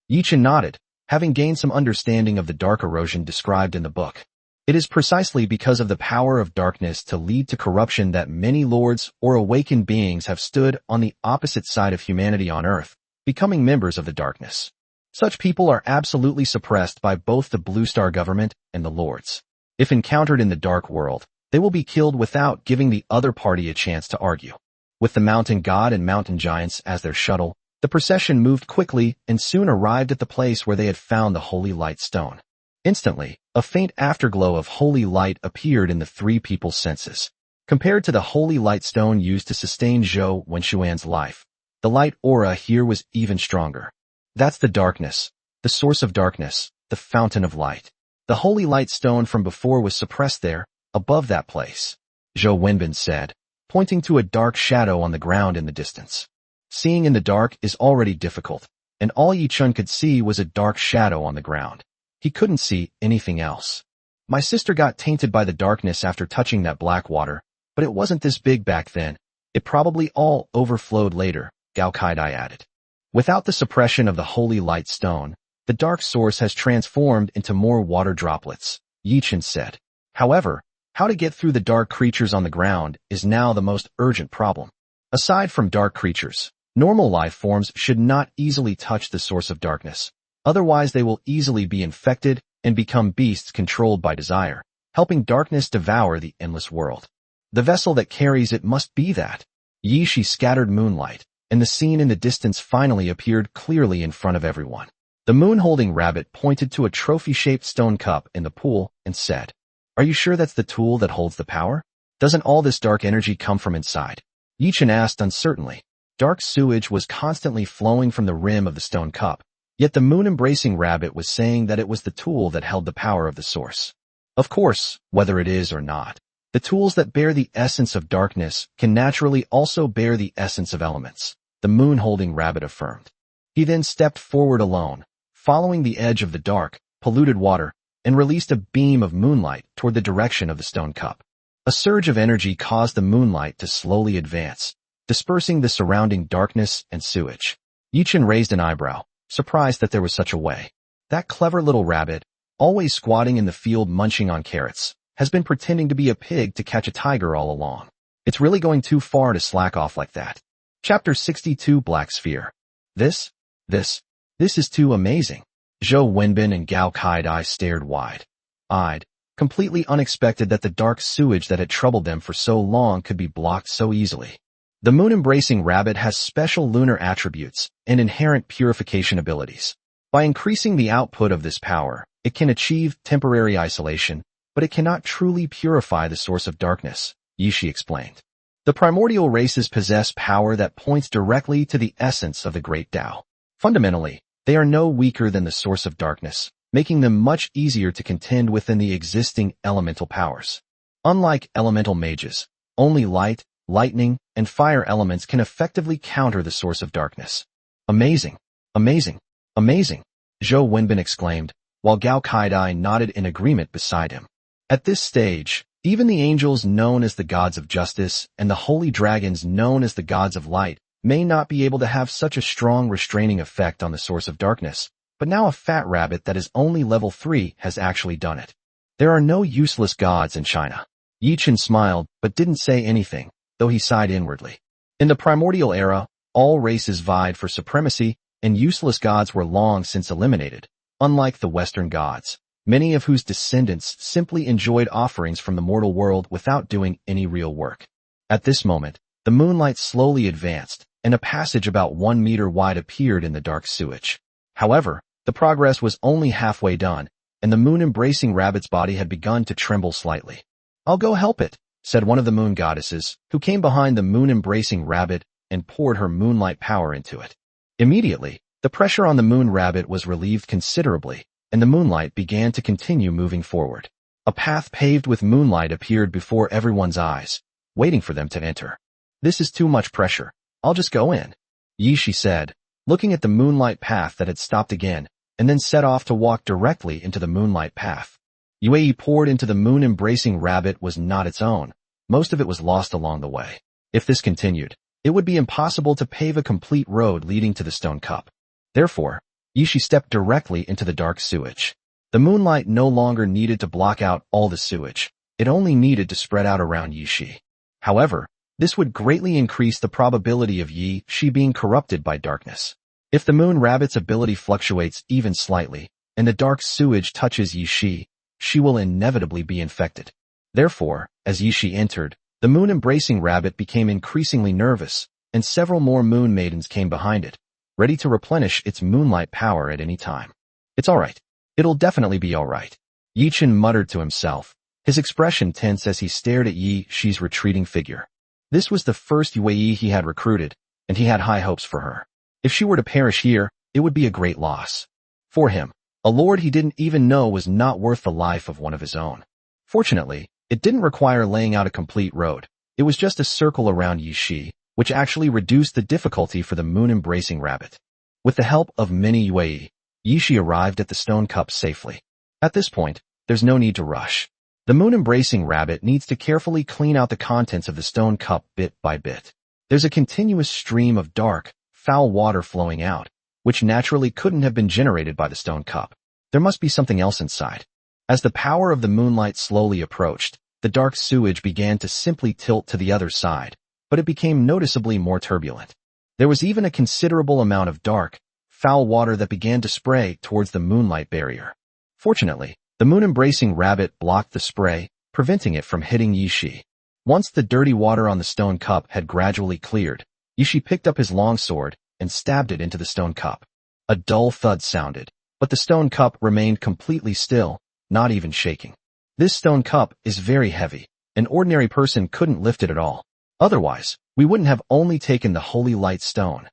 Yi Chen nodded, having gained some understanding of the dark erosion described in the book. It is precisely because of the power of darkness to lead to corruption that many lords or awakened beings have stood on the opposite side of humanity on Earth, becoming members of the darkness. Such people are absolutely suppressed by both the Blue Star government and the lords. If encountered in the dark world, they will be killed without giving the other party a chance to argue. With the mountain god and mountain giants as their shuttle, the procession moved quickly and soon arrived at the place where they had found the holy light stone. Instantly, a faint afterglow of holy light appeared in the three people's senses. Compared to the holy light stone used to sustain Zhou Wenxuan's life, the light aura here was even stronger. That's the darkness, the source of darkness, the fountain of light. The holy light stone from before was suppressed there, above that place, Zhou Wenbin said, pointing to a dark shadow on the ground in the distance. Seeing in the dark is already difficult, and all Yi Chen could see was a dark shadow on the ground. He couldn't see anything else. My sister got tainted by the darkness after touching that black water, but it wasn't this big back then. It probably all overflowed later, Gao Kaidai added. Without the suppression of the holy light stone, the dark source has transformed into more water droplets, Yi Chen said. However, how to get through the dark creatures on the ground is now the most urgent problem. Aside from dark creatures, normal life forms should not easily touch the source of darkness. Otherwise they will easily be infected and become beasts controlled by desire, helping darkness devour the endless world. The vessel that carries it must be that. Yi Shi scattered moonlight, and the scene in the distance finally appeared clearly in front of everyone. The moon-holding rabbit pointed to a trophy-shaped stone cup in the pool and said, Are you sure that's the tool that holds the power? Doesn't all this dark energy come from inside? Yi Chen asked uncertainly. Dark sewage was constantly flowing from the rim of the stone cup. Yet the moon-embracing rabbit was saying that it was the tool that held the power of the source. Of course, whether it is or not, the tools that bear the essence of darkness can naturally also bear the essence of elements, the moon-holding rabbit affirmed. He then stepped forward alone, following the edge of the dark, polluted water, and released a beam of moonlight toward the direction of the stone cup. A surge of energy caused the moonlight to slowly advance, dispersing the surrounding darkness and sewage. Yi Chen raised an eyebrow, surprised that there was such a way. That clever little rabbit, always squatting in the field munching on carrots, has been pretending to be a pig to catch a tiger all along. It's really going too far to slack off like that. Chapter 62 Black Sphere. This is too amazing. Zhou Wenbin and Gao Kaidai stared wide-eyed, completely unexpected that the dark sewage that had troubled them for so long could be blocked so easily. The moon-embracing rabbit has special lunar attributes and inherent purification abilities. By increasing the output of this power, it can achieve temporary isolation, but it cannot truly purify the source of darkness, Yi Shi explained. The primordial races possess power that points directly to the essence of the Great Tao. Fundamentally, they are no weaker than the source of darkness, making them much easier to contend with than the existing elemental powers. Unlike elemental mages, only light, lightning, and fire elements can effectively counter the source of darkness. Amazing! Amazing! Amazing! Zhou Wenbin exclaimed, while Gao Kaidai nodded in agreement beside him. At this stage, even the angels known as the gods of justice and the holy dragons known as the gods of light may not be able to have such a strong restraining effect on the source of darkness, but now a fat rabbit that is only level 3 has actually done it. There are no useless gods in China. Yi Chen smiled but didn't say anything, though he sighed inwardly. In the primordial era, all races vied for supremacy, and useless gods were long since eliminated, unlike the Western gods, many of whose descendants simply enjoyed offerings from the mortal world without doing any real work. At this moment, the moonlight slowly advanced, and a passage about 1 meter wide appeared in the dark sewage. However, the progress was only halfway done, and the moon-embracing rabbit's body had begun to tremble slightly. "I'll go help it," said one of the moon goddesses, who came behind the moon-embracing rabbit and poured her moonlight power into it. Immediately, the pressure on the moon rabbit was relieved considerably, and the moonlight began to continue moving forward. A path paved with moonlight appeared before everyone's eyes, waiting for them to enter. "This is too much pressure. I'll just go in," Yi Shi said, looking at the moonlight path that had stopped again, and then set off to walk directly into the moonlight path. Yue poured into the moon-embracing rabbit was not its own. Most of it was lost along the way. If this continued, it would be impossible to pave a complete road leading to the stone cup. Therefore, Yi Shi stepped directly into the dark sewage. The moonlight no longer needed to block out all the sewage. It only needed to spread out around Yi Shi. However, this would greatly increase the probability of Yi Shi being corrupted by darkness. If the moon rabbit's ability fluctuates even slightly, and the dark sewage touches Yi Shi, she will inevitably be infected. Therefore, as Yi Shi entered, the moon-embracing rabbit became increasingly nervous, and several more moon maidens came behind it, ready to replenish its moonlight power at any time. "It's all right. It'll definitely be all right," Yi Chen muttered to himself, his expression tense as he stared at Yi Shi's retreating figure. This was the first Yue he had recruited, and he had high hopes for her. If she were to perish here, it would be a great loss. For him, a lord he didn't even know was not worth the life of one of his own. Fortunately, it didn't require laying out a complete road. It was just a circle around Yi Shi, which actually reduced the difficulty for the moon-embracing rabbit. With the help of many Yue, Yi Shi arrived at the stone cup safely. At this point, there's no need to rush. The moon-embracing rabbit needs to carefully clean out the contents of the stone cup bit by bit. There's a continuous stream of dark, foul water flowing out, which naturally couldn't have been generated by the stone cup. There must be something else inside. As the power of the moonlight slowly approached, the dark sewage began to simply tilt to the other side, but it became noticeably more turbulent. There was even a considerable amount of dark, foul water that began to spray towards the moonlight barrier. Fortunately, the moon-embracing rabbit blocked the spray, preventing it from hitting Yi Shi. Once the dirty water on the stone cup had gradually cleared, Yi Shi picked up his longsword and stabbed it into the stone cup. A dull thud sounded, but the stone cup remained completely still, not even shaking. This stone cup is very heavy. An ordinary person couldn't lift it at all. Otherwise, we wouldn't have only taken the holy light stone.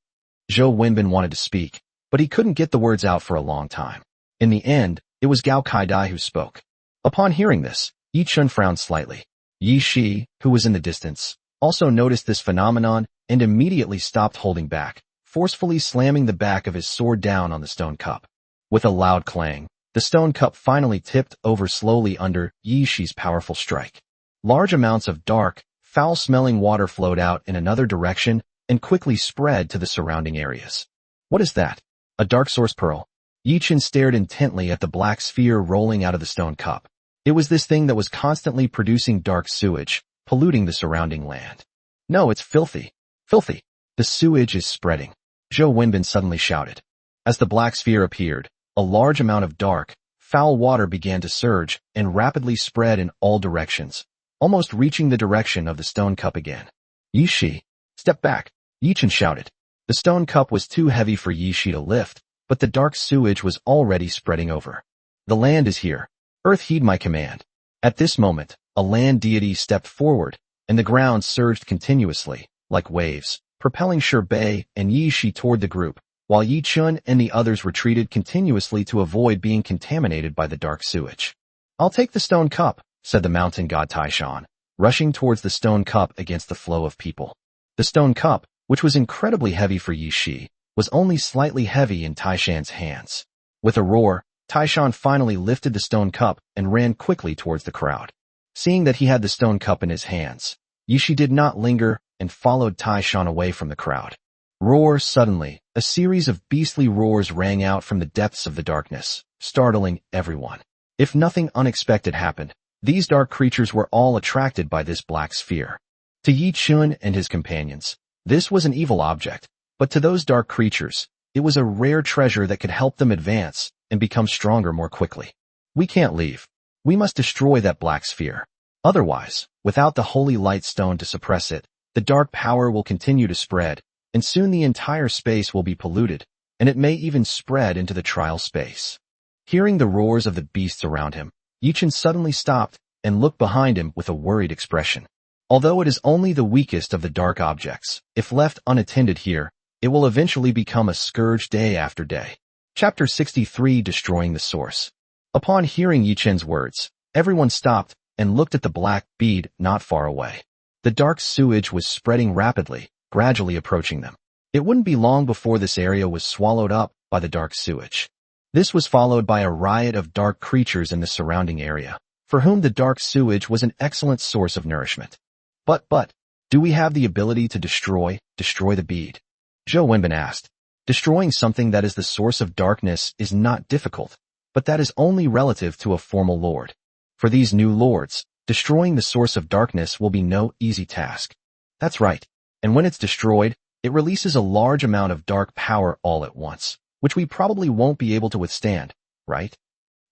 Zhou Wenbin wanted to speak, but he couldn't get the words out for a long time. In the end, it was Gao Kaidai who spoke. Upon hearing this, Yi Chen frowned slightly. Yi Shi, who was in the distance, also noticed this phenomenon and immediately stopped holding back, forcefully slamming the back of his sword down on the stone cup. With a loud clang, the stone cup finally tipped over slowly under Yi Shi's powerful strike. Large amounts of dark, foul-smelling water flowed out in another direction and quickly spread to the surrounding areas. "What is that? A dark source pearl?" Yi Chen stared intently at the black sphere rolling out of the stone cup. It was this thing that was constantly producing dark sewage, polluting the surrounding land. "No, it's filthy. Filthy. The sewage is spreading," Zhou Wenbin suddenly shouted. As the black sphere appeared, a large amount of dark, foul water began to surge and rapidly spread in all directions, almost reaching the direction of the stone cup again. "Yi Shi, step back," Yi Chen shouted. The stone cup was too heavy for Yi Shi to lift, but the dark sewage was already spreading over. "The land is here. Earth, heed my command." At this moment, a land deity stepped forward, and the ground surged continuously, like waves, propelling Bei and Yi Shi toward the group, while Yi Chun and the others retreated continuously to avoid being contaminated by the dark sewage. "I'll take the stone cup," said the mountain god Taishan, rushing towards the stone cup against the flow of people. The stone cup, which was incredibly heavy for Yi Shi, was only slightly heavy in Taishan's hands. With a roar, Taishan finally lifted the stone cup and ran quickly towards the crowd. Seeing that he had the stone cup in his hands, Yi Shi did not linger and followed Taishan away from the crowd. Roar! Suddenly, a series of beastly roars rang out from the depths of the darkness, startling everyone. If nothing unexpected happened, these dark creatures were all attracted by this black sphere. To Yi Chun and his companions, this was an evil object, but to those dark creatures, it was a rare treasure that could help them advance and become stronger more quickly. "We can't leave. We must destroy that black sphere. Otherwise, without the holy light stone to suppress it, the dark power will continue to spread, and soon the entire space will be polluted, and it may even spread into the trial space." Hearing the roars of the beasts around him, Yi Chun suddenly stopped and looked behind him with a worried expression. Although it is only the weakest of the dark objects, if left unattended here, it will eventually become a scourge day after day. Chapter 63: Destroying the Source. Upon hearing Yi Chun's words, everyone stopped and looked at the black bead not far away. The dark sewage was spreading rapidly, gradually approaching them. It wouldn't be long before this area was swallowed up by the dark sewage. This was followed by a riot of dark creatures in the surrounding area, for whom the dark sewage was an excellent source of nourishment. But, do we have the ability to destroy the bead? Zhou Wenbin asked. Destroying something that is the source of darkness is not difficult, but that is only relative to a formal lord. For these new lords, destroying the source of darkness will be no easy task. That's right, and when it's destroyed, it releases a large amount of dark power all at once, which we probably won't be able to withstand, right?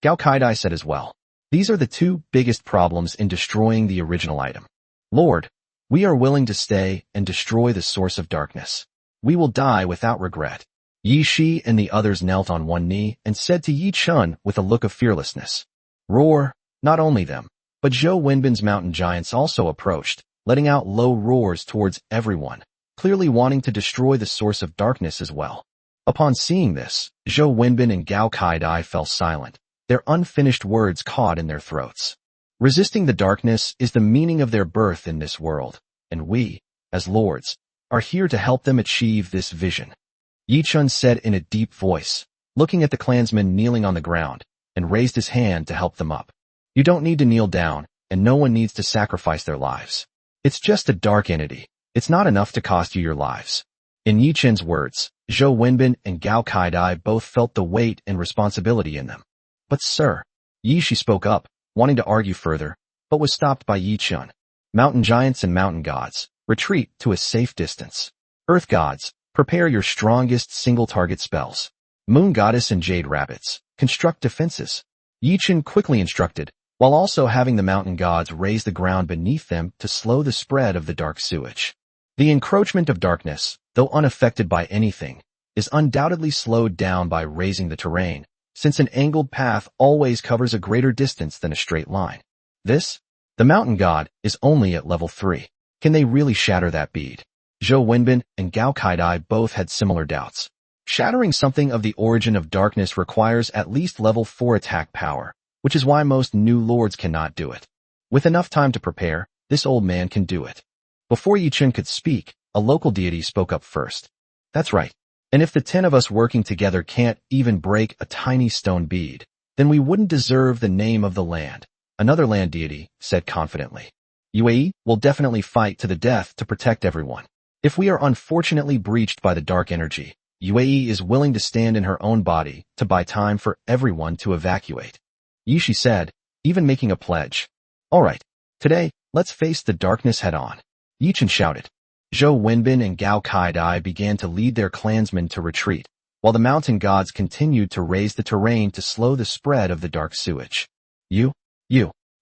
Gao Kaidai said as well. These are the two biggest problems in destroying the original item. Lord, we are willing to stay and destroy the source of darkness. We will die without regret. Yi Shi and the others knelt on one knee and said to Yi Chun with a look of fearlessness. Roar! Not only them, but Zhou Wenbin's mountain giants also approached, letting out low roars towards everyone, clearly wanting to destroy the source of darkness as well. Upon seeing this, Zhou Wenbin and Gao Kaidai fell silent, their unfinished words caught in their throats. Resisting the darkness is the meaning of their birth in this world, and we, as lords, are here to help them achieve this vision. Yi Chun said in a deep voice, looking at the clansmen kneeling on the ground, and raised his hand to help them up. You don't need to kneel down, and no one needs to sacrifice their lives. It's just a dark entity. It's not enough to cost you your lives. In Yi Chun's words, Zhou Wenbin and Gao Kaidai both felt the weight and responsibility in them. But sir, Yi Shi spoke up, wanting to argue further, but was stopped by Yi Chun. Mountain giants and mountain gods, retreat to a safe distance. Earth gods, prepare your strongest single-target spells. Moon goddess and jade rabbits, construct defenses. Yi Chun quickly instructed, while also having the mountain gods raise the ground beneath them to slow the spread of the dark sewage. The encroachment of darkness, though unaffected by anything, is undoubtedly slowed down by raising the terrain, since an angled path always covers a greater distance than a straight line. The mountain god, is only at level 3. Can they really shatter that bead? Zhou Wenbin and Gao Kaidai both had similar doubts. Shattering something of the origin of darkness requires at least level 4 attack power, which is why most new lords cannot do it. With enough time to prepare, this old man can do it. Before Yi Chun could speak, a local deity spoke up first. That's right. And if the 10 of us working together can't even break a tiny stone bead, then we wouldn't deserve the name of the land. Another land deity said confidently. UAE will definitely fight to the death to protect everyone. If we are unfortunately breached by the dark energy, UAE is willing to stand in her own body to buy time for everyone to evacuate. Yi Shi said, even making a pledge. All right, today, let's face the darkness head on. Yi Chun shouted. Zhou Wenbin and Gao Kaidai began to lead their clansmen to retreat, while the mountain gods continued to raise the terrain to slow the spread of the dark sewage. You,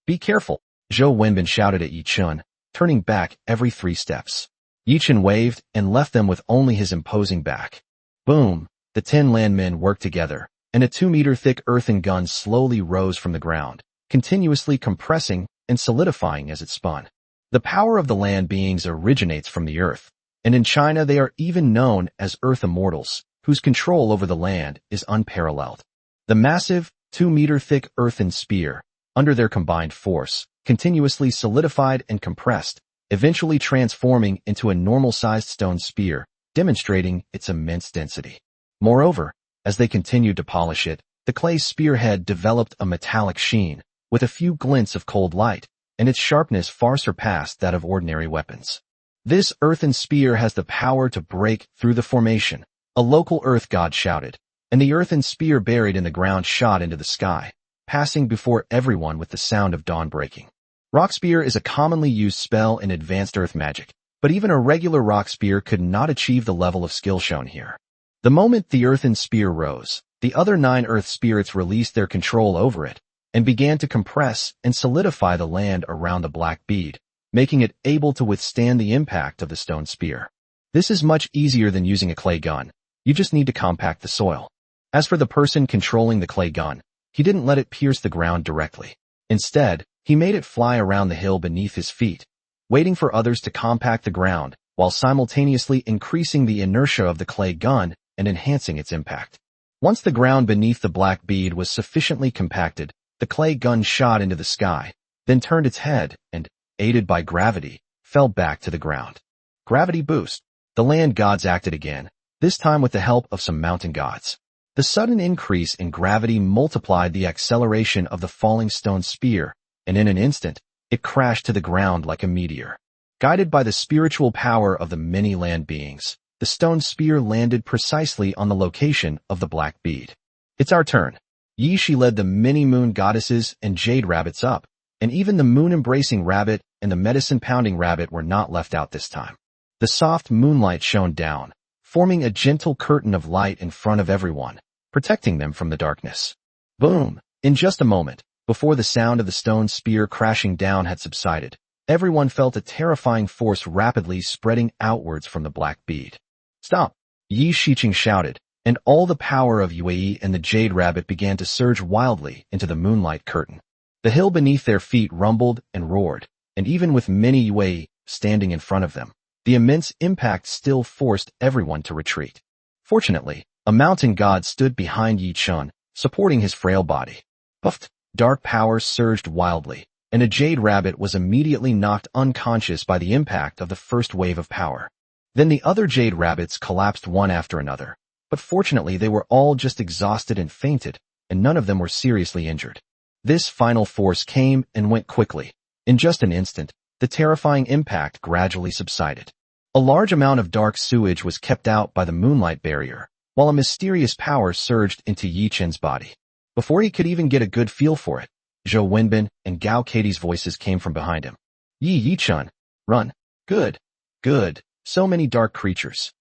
be careful, Zhou Wenbin shouted at Yi Chun, turning back every 3 steps. Yi Chun waved and left them with only his imposing back. Boom, the 10 landmen worked together, and a 2-meter-thick earthen gun slowly rose from the ground, continuously compressing and solidifying as it spun. The power of the land beings originates from the earth, and in China they are even known as Earth Immortals, whose control over the land is unparalleled. The massive, 2-meter-thick earthen spear, under their combined force, continuously solidified and compressed, eventually transforming into a normal-sized stone spear, demonstrating its immense density. Moreover, as they continued to polish it, the clay spearhead developed a metallic sheen, with a few glints of cold light, and its sharpness far surpassed that of ordinary weapons. This earthen spear has the power to break through the formation, a local earth god shouted, and the earthen spear buried in the ground shot into the sky, passing before everyone with the sound of dawn breaking. Rock spear is a commonly used spell in advanced earth magic, but even a regular rock spear could not achieve the level of skill shown here. The moment the earthen spear rose, the other 9 earth spirits released their control over it, and began to compress and solidify the land around the black bead, making it able to withstand the impact of the stone spear. This is much easier than using a clay gun. You just need to compact the soil. As for the person controlling the clay gun, he didn't let it pierce the ground directly. Instead, he made it fly around the hill beneath his feet, waiting for others to compact the ground, while simultaneously increasing the inertia of the clay gun and enhancing its impact. Once the ground beneath the black bead was sufficiently compacted, the clay gun shot into the sky, then turned its head and, aided by gravity, fell back to the ground. Gravity boost. The land gods acted again, this time with the help of some mountain gods. The sudden increase in gravity multiplied the acceleration of the falling stone spear, and in an instant, it crashed to the ground like a meteor. Guided by the spiritual power of the many land beings, the stone spear landed precisely on the location of the black bead. It's our turn. Yi led the many moon goddesses and jade rabbits up, and even the moon-embracing rabbit and the medicine-pounding rabbit were not left out this time. The soft moonlight shone down, forming a gentle curtain of light in front of everyone, protecting them from the darkness. Boom! In just a moment, before the sound of the stone spear crashing down had subsided, everyone felt a terrifying force rapidly spreading outwards from the black bead. Stop! Yi Shiqing shouted, and all the power of Yue and the jade rabbit began to surge wildly into the moonlight curtain. The hill beneath their feet rumbled and roared, and even with many Yue standing in front of them, the immense impact still forced everyone to retreat. Fortunately, a mountain god stood behind Yi Chun, supporting his frail body. Puffed, dark power surged wildly, and a jade rabbit was immediately knocked unconscious by the impact of the first wave of power. Then the other jade rabbits collapsed one after another, but fortunately they were all just exhausted and fainted, and none of them were seriously injured. This final force came and went quickly. In just an instant, the terrifying impact gradually subsided. A large amount of dark sewage was kept out by the moonlight barrier, while a mysterious power surged into Yi Chen's body. Before he could even get a good feel for it, Zhou Wenbin and Gao Katie's voices came from behind him. Yi Chen, run. Good. Good. So many dark creatures.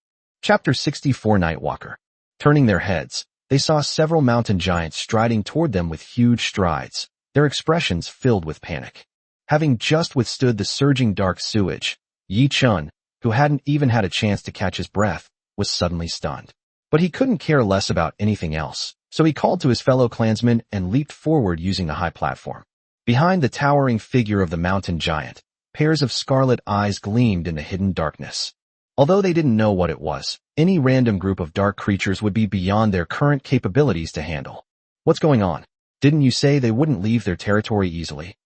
Chapter 64 Nightwalker. Turning their heads, they saw several mountain giants striding toward them with huge strides, their expressions filled with panic. Having just withstood the surging dark sewage, Yi Chun, who hadn't even had a chance to catch his breath, was suddenly stunned. But he couldn't care less about anything else, so he called to his fellow clansmen and leaped forward using the high platform. Behind the towering figure of the mountain giant, pairs of scarlet eyes gleamed in the hidden darkness. Although they didn't know what it was, any random group of dark creatures would be beyond their current capabilities to handle. What's going on? Didn't you say they wouldn't leave their territory easily?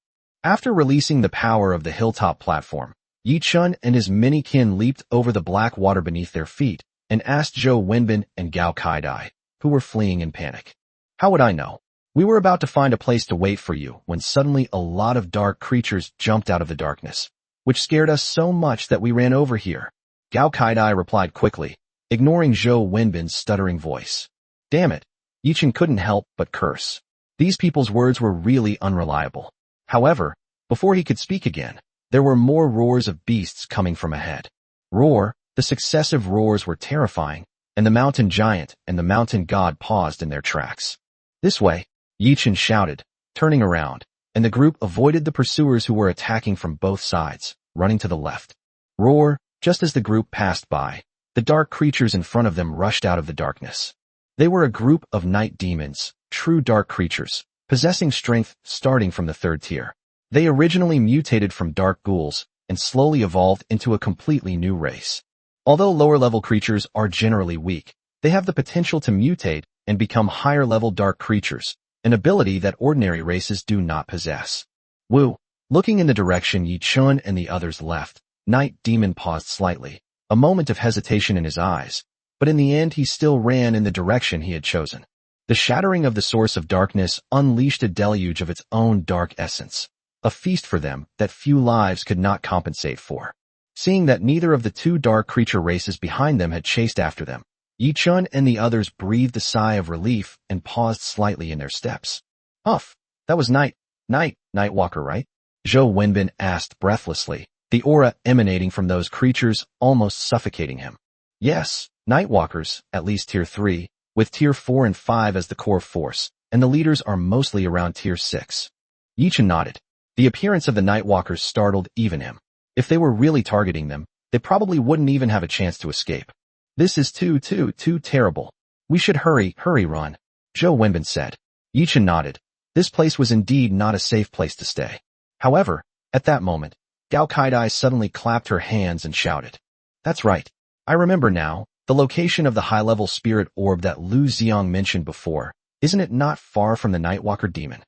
After releasing the power of the hilltop platform, Yi Chun and his many kin leaped over the black water beneath their feet and asked Zhou Wenbin and Gao Kaidai, who were fleeing in panic. How would I know? We were about to find a place to wait for you when suddenly a lot of dark creatures jumped out of the darkness, which scared us so much that we ran over here. Gao Kaidai replied quickly, ignoring Zhou Wenbin's stuttering voice. Damn it! Yi Chen couldn't help but curse. These people's words were really unreliable. However, before he could speak again, there were more roars of beasts coming from ahead. The successive roars were terrifying, and the mountain giant and the mountain god paused in their tracks. This way, Yi Chen shouted, turning around, and the group avoided the pursuers who were attacking from both sides, running to the left. Just as the group passed by, the dark creatures in front of them rushed out of the darkness. They were a group of night demons, true dark creatures, possessing strength starting from the 3rd tier. They originally mutated from dark ghouls, and slowly evolved into a completely new race. Although lower-level creatures are generally weak, they have the potential to mutate and become higher-level dark creatures, an ability that ordinary races do not possess. Wu, looking in the direction Yi Chun and the others left, Night Demon paused slightly, a moment of hesitation in his eyes, but in the end he still ran in the direction he had chosen. The shattering of the source of darkness unleashed a deluge of its own dark essence, a feast for them that few lives could not compensate for. Seeing that neither of the two dark creature races behind them had chased after them, Yi Chun and the others breathed a sigh of relief and paused slightly in their steps. Huff, that was Nightwalker, right? Zhou Wenbin asked breathlessly, the aura emanating from those creatures almost suffocating him. Yes, Nightwalkers, at least Tier 3, with Tier 4 and 5 as the core force, and the leaders are mostly around Tier 6. Yi Chun nodded. The appearance of the Nightwalkers startled even him. If they were really targeting them, they probably wouldn't even have a chance to escape. This is too terrible. We should hurry, run, Zhou Wenbin said. Yi Chun nodded. This place was indeed not a safe place to stay. However, at that moment, Gao Kaidai suddenly clapped her hands and shouted. That's right. I remember now, the location of the high-level spirit orb that Lu Xiang mentioned before. Isn't it not far from the Nightwalker demon?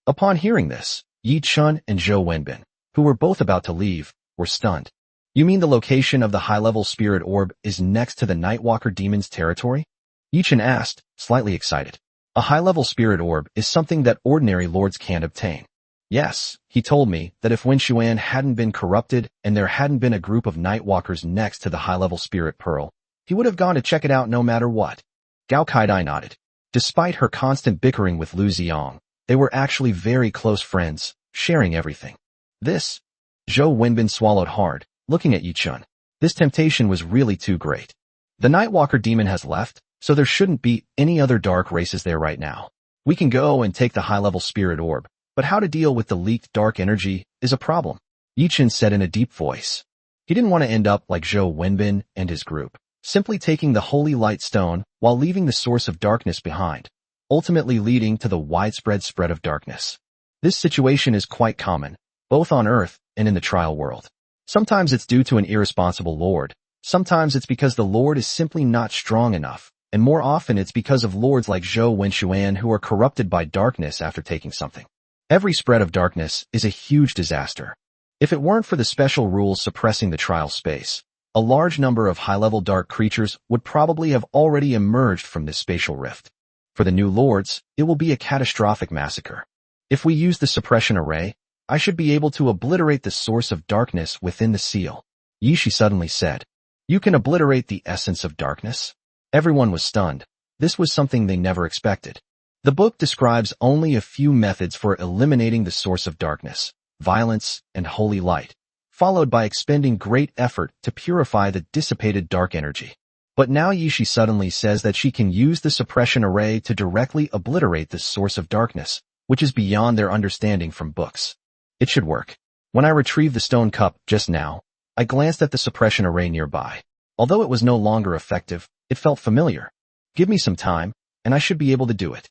Upon hearing this, Yi Chun and Zhou Wenbin, who were both about to leave, were stunned. You mean the location of the high-level spirit orb is next to the Nightwalker demon's territory? Yi Chun asked, slightly excited. A high-level spirit orb is something that ordinary lords can't obtain. Yes, he told me that if Wen Xuan hadn't been corrupted and there hadn't been a group of Nightwalkers next to the high-level spirit pearl, he would have gone to check it out no matter what. Gao Kaidai nodded. Despite her constant bickering with Lu Xiang, they were actually very close friends, sharing everything. This? Zhou Wenbin swallowed hard, looking at Yi Chun. This temptation was really too great. The Nightwalker demon has left, so there shouldn't be any other dark races there right now. We can go and take the high-level spirit orb, but how to deal with the leaked dark energy is a problem, Yi Chun said in a deep voice. He didn't want to end up like Zhou Wenbin and his group, simply taking the holy light stone while leaving the source of darkness behind, ultimately leading to the widespread spread of darkness. This situation is quite common, both on Earth and in the trial world. Sometimes it's due to an irresponsible lord, sometimes it's because the lord is simply not strong enough, and more often it's because of lords like Zhou Wenxuan who are corrupted by darkness after taking something. Every spread of darkness is a huge disaster. If it weren't for the special rules suppressing the trial space, a large number of high-level dark creatures would probably have already emerged from this spatial rift. For the new lords, it will be a catastrophic massacre. If we use the suppression array, I should be able to obliterate the source of darkness within the seal, Yi Shi suddenly said. You can obliterate the essence of darkness? Everyone was stunned. This was something they never expected. The book describes only a few methods for eliminating the source of darkness, violence, and holy light, followed by expending great effort to purify the dissipated dark energy. But now Yi Shi suddenly says that she can use the suppression array to directly obliterate the source of darkness, which is beyond their understanding from books. It should work. When I retrieved the stone cup just now, I glanced at the suppression array nearby. Although it was no longer effective, it felt familiar. Give me some time, and I should be able to do it.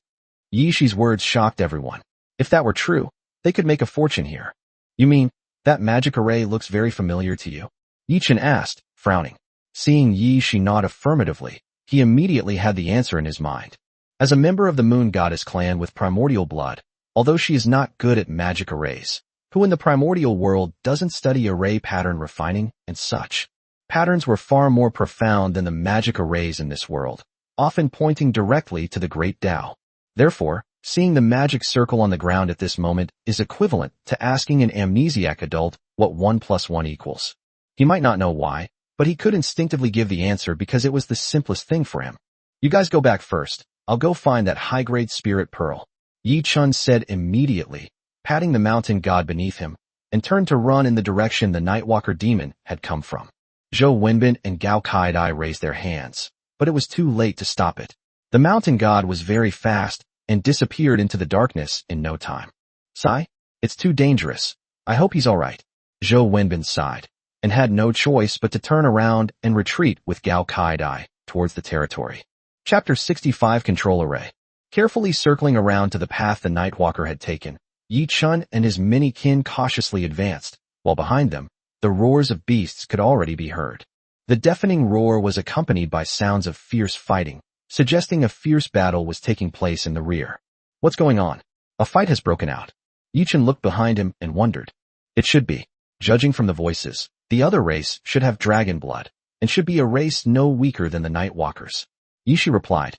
Yi Shi's words shocked everyone. If that were true, they could make a fortune here. You mean, that magic array looks very familiar to you? Yi Chun asked, frowning. Seeing Yi Shi nod affirmatively, he immediately had the answer in his mind. As a member of the Moon Goddess clan with primordial blood, although she is not good at magic arrays, who in the primordial world doesn't study array pattern refining and such. Patterns were far more profound than the magic arrays in this world, often pointing directly to the great Tao. Therefore, seeing the magic circle on the ground at this moment is equivalent to asking an amnesiac adult what 1 + 1 equals. He might not know why, but he could instinctively give the answer because it was the simplest thing for him. You guys go back first. I'll go find that high-grade spirit pearl, Yi Chun said immediately, patting the mountain god beneath him, and turned to run in the direction the Nightwalker demon had come from. Zhou Wenbin and Gao Kaidai raised their hands, but it was too late to stop it. The mountain god was very fast and disappeared into the darkness in no time. Sigh, it's too dangerous. I hope he's all right. Zhou Wenbin sighed, and had no choice but to turn around and retreat with Gao Kaidai towards the territory. Chapter 65 Control Array. Carefully circling around to the path the Nightwalker had taken, Yi Chun and his many kin cautiously advanced, while behind them, the roars of beasts could already be heard. The deafening roar was accompanied by sounds of fierce fighting, suggesting a fierce battle was taking place in the rear. What's going on? A fight has broken out. Yichen looked behind him and wondered. It should be. Judging from the voices, the other race should have dragon blood, and should be a race no weaker than the Night Walkers. Yishi replied.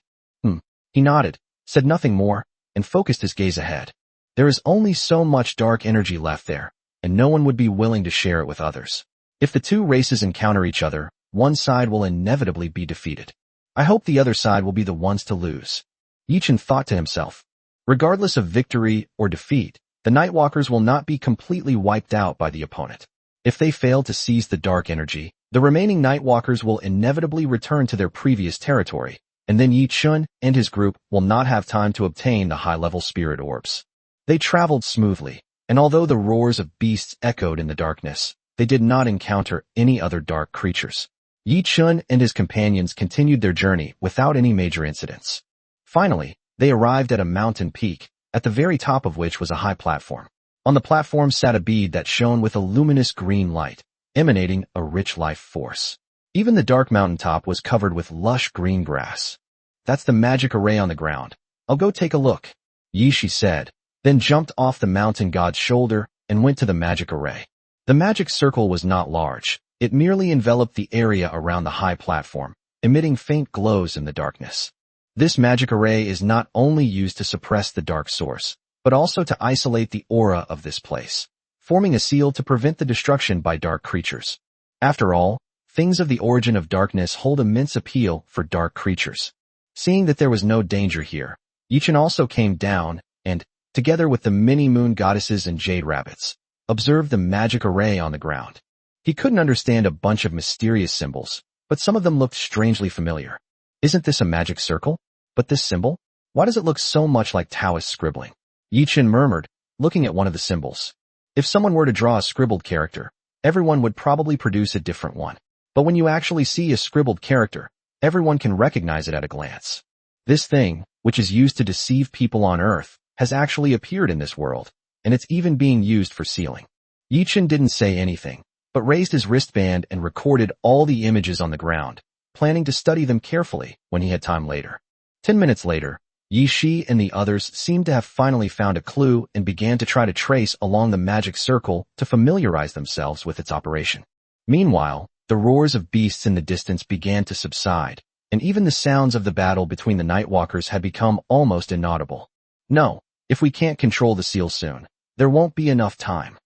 He nodded, said nothing more, and focused his gaze ahead. There is only so much dark energy left there, and no one would be willing to share it with others. If the two races encounter each other, one side will inevitably be defeated. I hope the other side will be the ones to lose. Yichen thought to himself. Regardless of victory or defeat, the Nightwalkers will not be completely wiped out by the opponent. If they fail to seize the dark energy, the remaining Nightwalkers will inevitably return to their previous territory, and then Yi Chun and his group will not have time to obtain the high-level spirit orbs. They traveled smoothly, and although the roars of beasts echoed in the darkness, they did not encounter any other dark creatures. Yi Chun and his companions continued their journey without any major incidents. Finally, they arrived at a mountain peak, at the very top of which was a high platform. On the platform sat a bead that shone with a luminous green light, emanating a rich life force. Even the dark mountaintop was covered with lush green grass. That's the magic array on the ground. I'll go take a look, Yishi said, then jumped off the mountain god's shoulder and went to the magic array. The magic circle was not large. It merely enveloped the area around the high platform, emitting faint glows in the darkness. This magic array is not only used to suppress the dark source, but also to isolate the aura of this place, forming a seal to prevent the destruction by dark creatures. After all, things of the origin of darkness hold immense appeal for dark creatures. Seeing that there was no danger here, Yichen also came down and, together with the many moon goddesses and jade rabbits, observed the magic array on the ground. He couldn't understand a bunch of mysterious symbols, but some of them looked strangely familiar. Isn't this a magic circle? But this symbol? Why does it look so much like Taoist scribbling? Yichen murmured, looking at one of the symbols. If someone were to draw a scribbled character, everyone would probably produce a different one. But when you actually see a scribbled character, everyone can recognize it at a glance. This thing, which is used to deceive people on Earth, has actually appeared in this world, and it's even being used for sealing. Yichen didn't say anything, but raised his wristband and recorded all the images on the ground, planning to study them carefully when he had time later. 10 minutes later, Yi Shi and the others seemed to have finally found a clue and began to try to trace along the magic circle to familiarize themselves with its operation. Meanwhile, the roars of beasts in the distance began to subside, and even the sounds of the battle between the Nightwalkers had become almost inaudible. No, if we can't control the seal soon, there won't be enough time.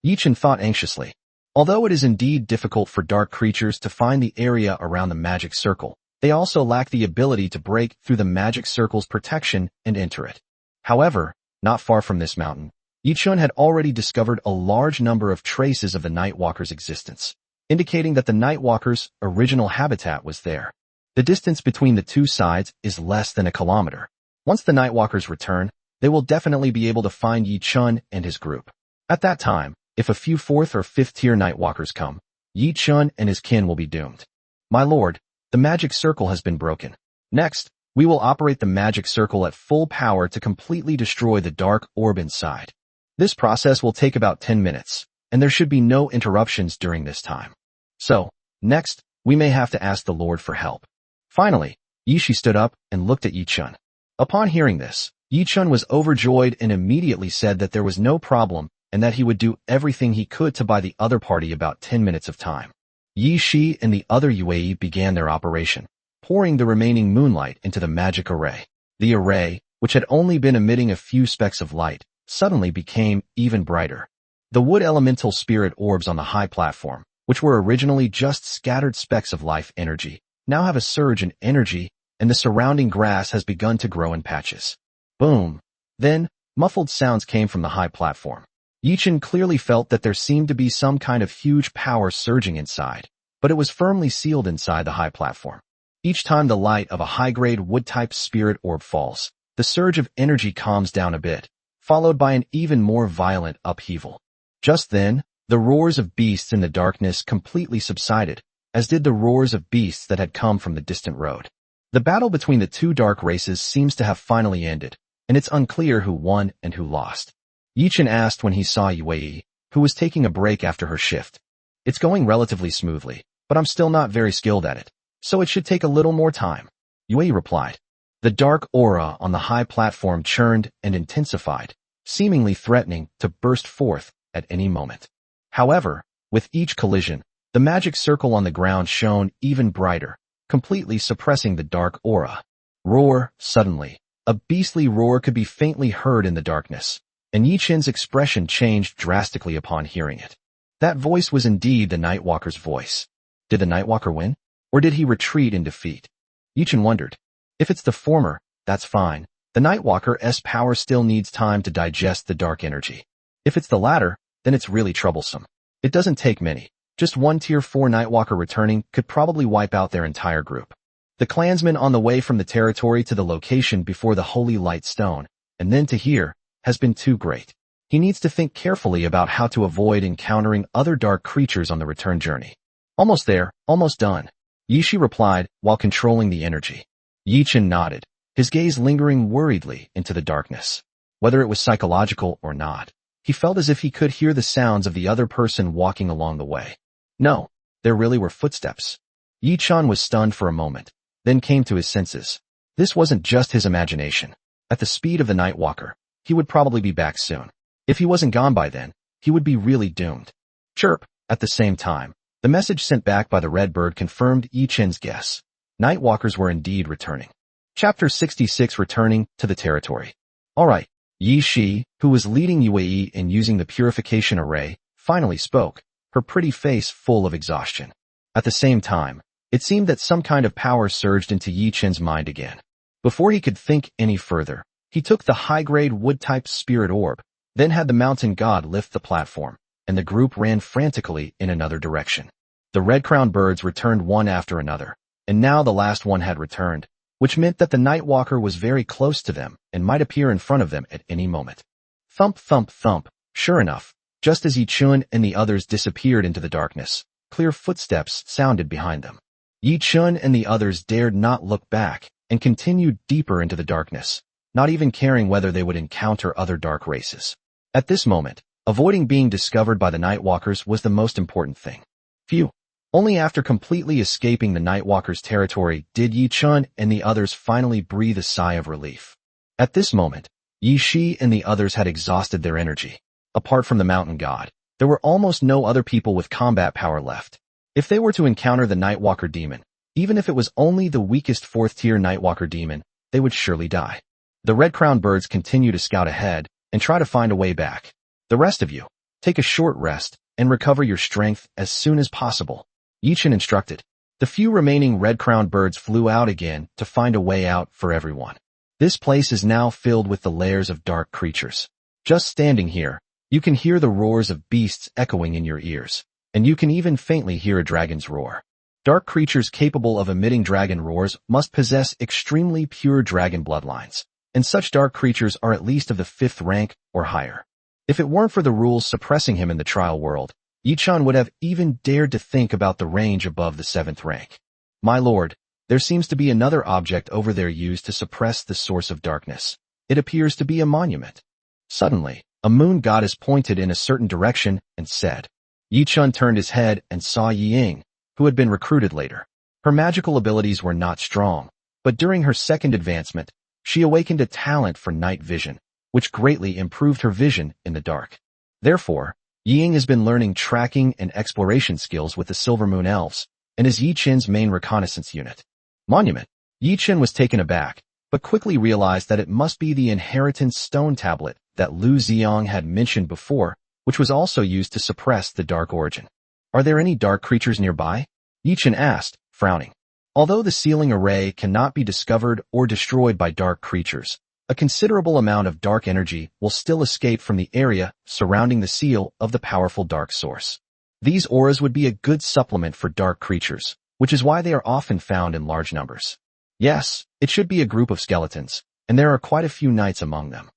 Yichen thought anxiously. Although it is indeed difficult for dark creatures to find the area around the magic circle, they also lack the ability to break through the magic circle's protection and enter it. However, not far from this mountain, Yichun had already discovered a large number of traces of the Nightwalkers' existence, indicating that the Nightwalkers' original habitat was there. The distance between the two sides is less than a kilometer. Once the Nightwalkers return, they will definitely be able to find Yichun and his group. At that time, if a few 4th or 5th tier Nightwalkers come, Yi Chun and his kin will be doomed. My lord, the magic circle has been broken. Next, we will operate the magic circle at full power to completely destroy the dark orb inside. This process will take about 10 minutes, and there should be no interruptions during this time. So, next, we may have to ask the Lord for help. Finally, Yishi stood up and looked at Yi Chun. Upon hearing this, Yi Chun was overjoyed and immediately said that there was no problem and that he would do everything he could to buy the other party about 10 minutes of time. Yi Shi and the other Yue began their operation, pouring the remaining moonlight into the magic array. The array, which had only been emitting a few specks of light, suddenly became even brighter. The wood elemental spirit orbs on the high platform, which were originally just scattered specks of life energy, now have a surge in energy, and the surrounding grass has begun to grow in patches. Boom! Then, muffled sounds came from the high platform. Yichen clearly felt that there seemed to be some kind of huge power surging inside, but it was firmly sealed inside the high platform. Each time the light of a high-grade wood-type spirit orb falls, the surge of energy calms down a bit, followed by an even more violent upheaval. Just then, the roars of beasts in the darkness completely subsided, as did the roars of beasts that had come from the distant road. The battle between the two dark races seems to have finally ended, and it's unclear who won and who lost. Yichen asked when he saw Yue, who was taking a break after her shift. It's going relatively smoothly, but I'm still not very skilled at it, so it should take a little more time, Yue replied. The dark aura on the high platform churned and intensified, seemingly threatening to burst forth at any moment. However, with each collision, the magic circle on the ground shone even brighter, completely suppressing the dark aura. Roar, suddenly. A beastly roar could be faintly heard in the darkness, and Yi Chen's expression changed drastically upon hearing it. That voice was indeed the Nightwalker's voice. Did the Nightwalker win? Or did he retreat in defeat? Yi Chen wondered. If it's the former, that's fine. The Nightwalker's power still needs time to digest the dark energy. If it's the latter, then it's really troublesome. It doesn't take many. Just one Tier 4 Nightwalker returning could probably wipe out their entire group. The clansman on the way from the territory to the location before the Holy Light Stone, and then to here, has been too great. He needs to think carefully about how to avoid encountering other dark creatures on the return journey. Almost there, almost done, Yi Shi replied while controlling the energy. Yi Chen nodded, his gaze lingering worriedly into the darkness. Whether it was psychological or not, he felt as if he could hear the sounds of the other person walking along the way. No, there really were footsteps. Yi Chen was stunned for a moment, then came to his senses. This wasn't just his imagination. At the speed of the Nightwalker, he would probably be back soon. If he wasn't gone by then, he would be really doomed. Chirp. At the same time, the message sent back by the red bird confirmed Yi Chen's guess. Nightwalkers were indeed returning. Chapter 66 Returning to the Territory. Alright, Yi Shi, who was leading Yue in using the purification array, finally spoke, her pretty face full of exhaustion. At the same time, it seemed that some kind of power surged into Yi Chen's mind again. Before he could think any further, he took the high-grade wood-type spirit orb, then had the mountain god lift the platform, and the group ran frantically in another direction. The red-crowned birds returned one after another, and now the last one had returned, which meant that the Nightwalker was very close to them and might appear in front of them at any moment. Thump, thump, thump. Sure enough, just as Yi Chen and the others disappeared into the darkness, clear footsteps sounded behind them. Yi Chen and the others dared not look back and continued deeper into the darkness, not even caring whether they would encounter other dark races. At this moment, avoiding being discovered by the Nightwalkers was the most important thing. Phew. Only after completely escaping the Nightwalkers' territory did Yi Chen and the others finally breathe a sigh of relief. At this moment, Yi Shi and the others had exhausted their energy. Apart from the mountain god, there were almost no other people with combat power left. If they were to encounter the Nightwalker demon, even if it was only the weakest 4th-tier Nightwalker demon, they would surely die. The red-crowned birds continue to scout ahead and try to find a way back. The rest of you, take a short rest and recover your strength as soon as possible, Yi Chen instructed. The few remaining red-crowned birds flew out again to find a way out for everyone. This place is now filled with the lairs of dark creatures. Just standing here, you can hear the roars of beasts echoing in your ears, and you can even faintly hear a dragon's roar. Dark creatures capable of emitting dragon roars must possess extremely pure dragon bloodlines, and such dark creatures are at least of the 5th rank or higher. If it weren't for the rules suppressing him in the trial world, Yi Chen would have even dared to think about the range above the 7th rank. My lord, there seems to be another object over there used to suppress the source of darkness. It appears to be a monument. Suddenly, a moon goddess pointed in a certain direction and said. Yi Chen turned his head and saw Yi Ying, who had been recruited later. Her magical abilities were not strong, but during her second advancement, she awakened a talent for night vision, which greatly improved her vision in the dark. Therefore, Yi Ying has been learning tracking and exploration skills with the Silver Moon Elves, and is Yi Chen's main reconnaissance unit. Monument. Yi Chen was taken aback, but quickly realized that it must be the inheritance stone tablet that Lu Xiong had mentioned before, which was also used to suppress the dark origin. Are there any dark creatures nearby? Yi Chen asked, frowning. Although the sealing array cannot be discovered or destroyed by dark creatures, a considerable amount of dark energy will still escape from the area surrounding the seal of the powerful dark source. These auras would be a good supplement for dark creatures, which is why they are often found in large numbers. Yes, it should be a group of skeletons, and there are quite a few knights among them.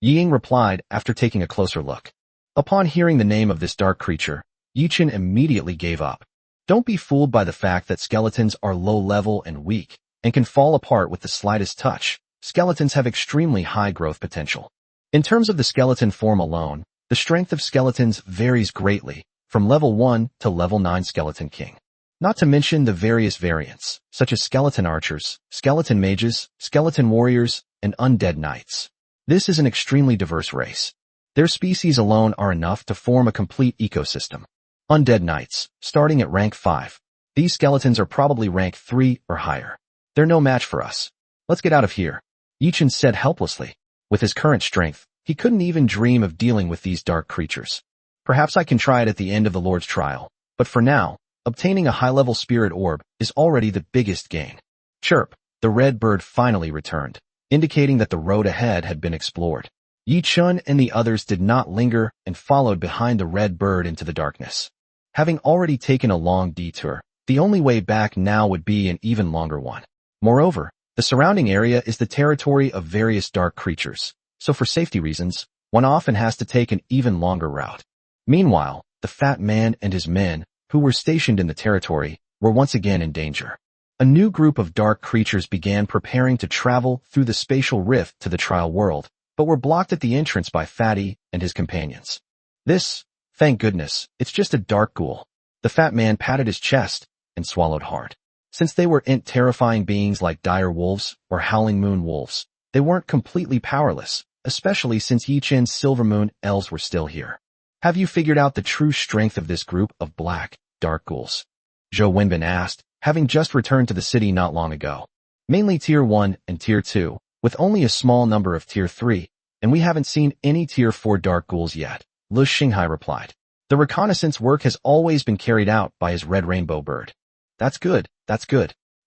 Yi Ying replied after taking a closer look. Upon hearing the name of this dark creature, Yi Chen immediately gave up. Don't be fooled by the fact that skeletons are low-level and weak, and can fall apart with the slightest touch. Skeletons have extremely high growth potential. In terms of the skeleton form alone, the strength of skeletons varies greatly, from level 1 to level 9 Skeleton King. Not to mention the various variants, such as skeleton archers, skeleton mages, skeleton warriors, and undead knights. This is an extremely diverse race. Their species alone are enough to form a complete ecosystem. Undead knights, starting at rank 5. These skeletons are probably rank 3 or higher. They're no match for us. Let's get out of here, Yichin said helplessly. With his current strength, he couldn't even dream of dealing with these dark creatures. Perhaps I can try it at the end of the Lord's trial, but for now, obtaining a high-level spirit orb is already the biggest gain. Chirp, the red bird finally returned, indicating that the road ahead had been explored. Yichun and the others did not linger and followed behind the red bird into the darkness. Having already taken a long detour, the only way back now would be an even longer one. Moreover, the surrounding area is the territory of various dark creatures, so for safety reasons, one often has to take an even longer route. Meanwhile, the fat man and his men, who were stationed in the territory, were once again in danger. A new group of dark creatures began preparing to travel through the spatial rift to the trial world, but were blocked at the entrance by Fatty and his companions. Thank goodness, it's just a dark ghoul. The fat man patted his chest and swallowed hard. Since they were terrifying beings like dire wolves or howling moon wolves, they weren't completely powerless, especially since Yichin's silver moon elves were still here. Have you figured out the true strength of this group of black, dark ghouls? Zhou Wenbin asked, having just returned to the city not long ago. Mainly Tier 1 and Tier 2, with only a small number of Tier 3, and we haven't seen any Tier 4 dark ghouls yet, Lu Xinghai replied. The reconnaissance work has always been carried out by his red rainbow bird. That's good.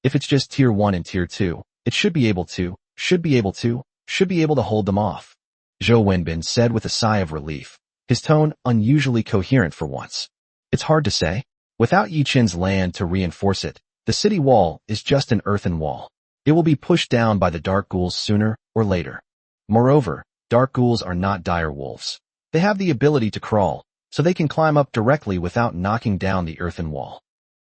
If it's just Tier 1 and Tier 2, it should be able to hold them off, Zhou Wenbin said with a sigh of relief, his tone unusually coherent for once. It's hard to say. Without Yichin's land to reinforce it, the city wall is just an earthen wall. It will be pushed down by the dark ghouls sooner or later. Moreover, dark ghouls are not dire wolves. They have the ability to crawl, so they can climb up directly without knocking down the earthen wall.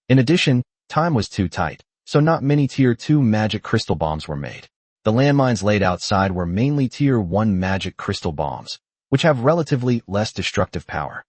In addition, time was too tight, so not many Tier 2 magic crystal bombs were made. The landmines laid outside were mainly Tier 1 magic crystal bombs, which have relatively less destructive power.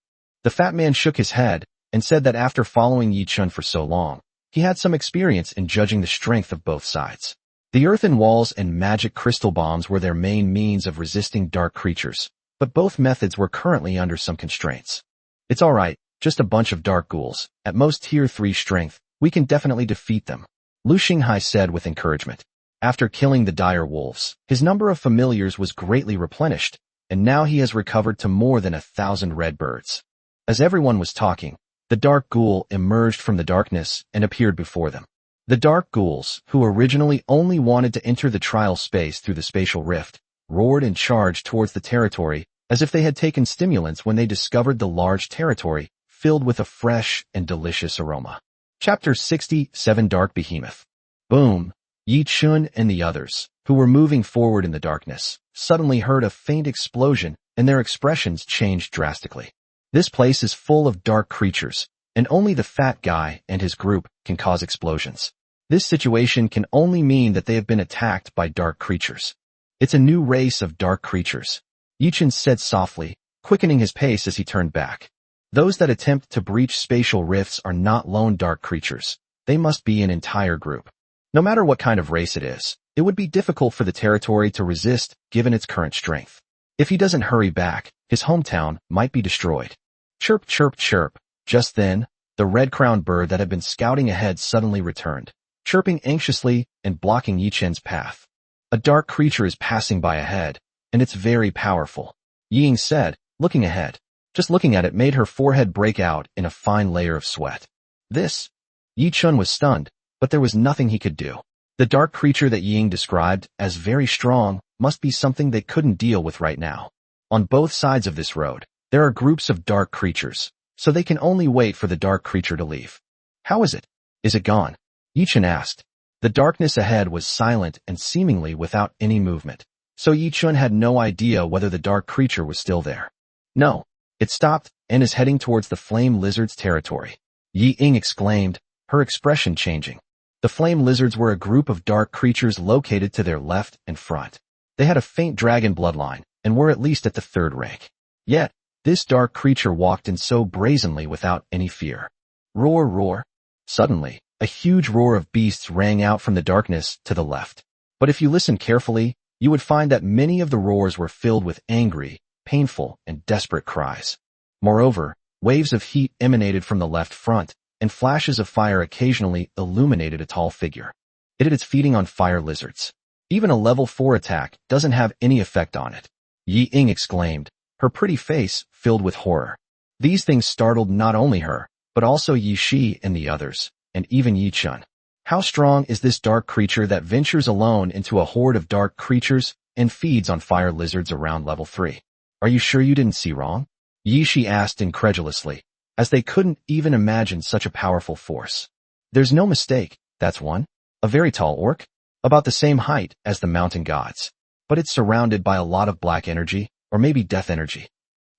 The fat man shook his head and said that after following Yichun for so long, he had some experience in judging the strength of both sides. The earthen walls and magic crystal bombs were their main means of resisting dark creatures, but both methods were currently under some constraints. It's alright, just a bunch of dark ghouls, at most Tier 3 strength, we can definitely defeat them, Lu Xinghai said with encouragement. After killing the dire wolves, his number of familiars was greatly replenished, and now he has recovered to more than 1,000 red birds. As everyone was talking, the dark ghoul emerged from the darkness and appeared before them. The dark ghouls, who originally only wanted to enter the trial space through the spatial rift, roared and charged towards the territory as if they had taken stimulants when they discovered the large territory filled with a fresh and delicious aroma. Chapter 67 Dark Behemoth. Boom! Yichun and the others, who were moving forward in the darkness, suddenly heard a faint explosion and their expressions changed drastically. This place is full of dark creatures, and only the fat guy and his group can cause explosions. This situation can only mean that they have been attacked by dark creatures. It's a new race of dark creatures, Yichin said softly, quickening his pace as he turned back. Those that attempt to breach spatial rifts are not lone dark creatures. They must be an entire group. No matter what kind of race it is, it would be difficult for the territory to resist given its current strength. If he doesn't hurry back, his hometown might be destroyed. Chirp, chirp, chirp. Just then, the red-crowned bird that had been scouting ahead suddenly returned, chirping anxiously and blocking Yichen's path. A dark creature is passing by ahead, and it's very powerful, Ying said, looking ahead. Just looking at it made her forehead break out in a fine layer of sweat. Yichun was stunned, but there was nothing he could do. The dark creature that Ying described as very strong must be something they couldn't deal with right now. On both sides of this road, there are groups of dark creatures, so they can only wait for the dark creature to leave. How is it? Is it gone? Yichun asked. The darkness ahead was silent and seemingly without any movement, so Yichun had no idea whether the dark creature was still there. No. It stopped and is heading towards the flame lizard's territory, Yi Ying exclaimed, her expression changing. The flame lizards were a group of dark creatures located to their left and front. They had a faint dragon bloodline and were at least at the 3rd rank. Yet, This dark creature walked in so brazenly without any fear. Roar, roar. Suddenly, a huge roar of beasts rang out from the darkness to the left. But if you listen carefully, you would find that many of the roars were filled with angry, painful, and desperate cries. Moreover, waves of heat emanated from the left front, and flashes of fire occasionally illuminated a tall figure. It is feeding on fire lizards. Even a level 4 attack doesn't have any effect on it. Yi Ying exclaimed, her pretty face filled with horror. These things startled not only her, but also Yi Shi and the others, and even Yi Chun. How strong is this dark creature that ventures alone into a horde of dark creatures and feeds on fire lizards around level 3? Are you sure you didn't see wrong? Yi Shi asked incredulously, as they couldn't even imagine such a powerful force. There's no mistake, that's one. A very tall orc, about the same height as the mountain gods. But it's surrounded by a lot of black energy, or maybe death energy.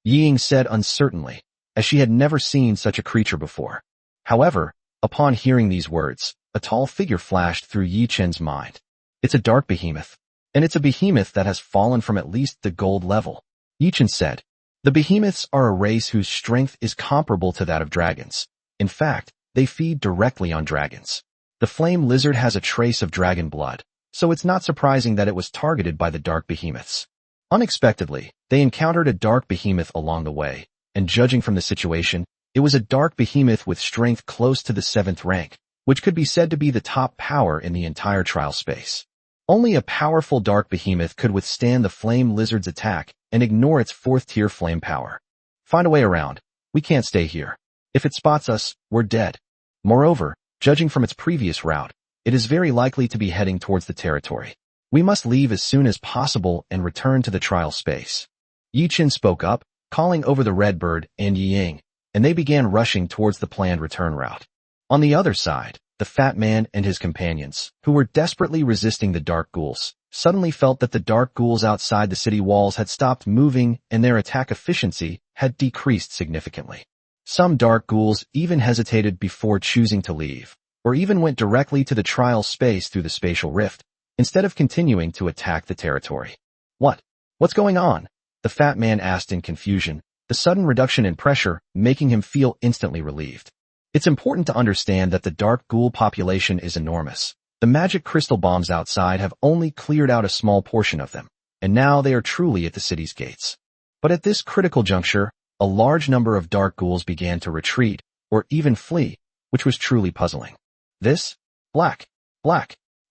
Yi Ying said uncertainly, as she had never seen such a creature before. However, upon hearing these words, a tall figure flashed through Yi Chen's mind. It's a dark behemoth, and it's a behemoth that has fallen from at least the gold level. Yi Chen said, the behemoths are a race whose strength is comparable to that of dragons. In fact, they feed directly on dragons. The flame lizard has a trace of dragon blood, so it's not surprising that it was targeted by the dark behemoths. Unexpectedly, they encountered a dark behemoth along the way, and judging from the situation, it was a dark behemoth with strength close to the 7th rank, which could be said to be the top power in the entire trial space. Only a powerful dark behemoth could withstand the flame lizard's attack and ignore its 4th tier flame power. Find a way around. We can't stay here. If it spots us, we're dead. Moreover, judging from its previous route, it is very likely to be heading towards the territory. We must leave as soon as possible and return to the trial space. Yi Chen spoke up, calling over the Red Bird and Yi Ying, and they began rushing towards the planned return route. On the other side, the fat man and his companions, who were desperately resisting the dark ghouls, suddenly felt that the dark ghouls outside the city walls had stopped moving and their attack efficiency had decreased significantly. Some dark ghouls even hesitated before choosing to leave, or even went directly to the trial space through the spatial rift, instead of continuing to attack the territory. What's going on? The fat man asked in confusion, the sudden reduction in pressure making him feel instantly relieved. It's important to understand that the dark ghoul population is enormous. The magic crystal bombs outside have only cleared out a small portion of them, and now they are truly at the city's gates. But at this critical juncture, a large number of dark ghouls began to retreat, or even flee, which was truly puzzling. This? Black,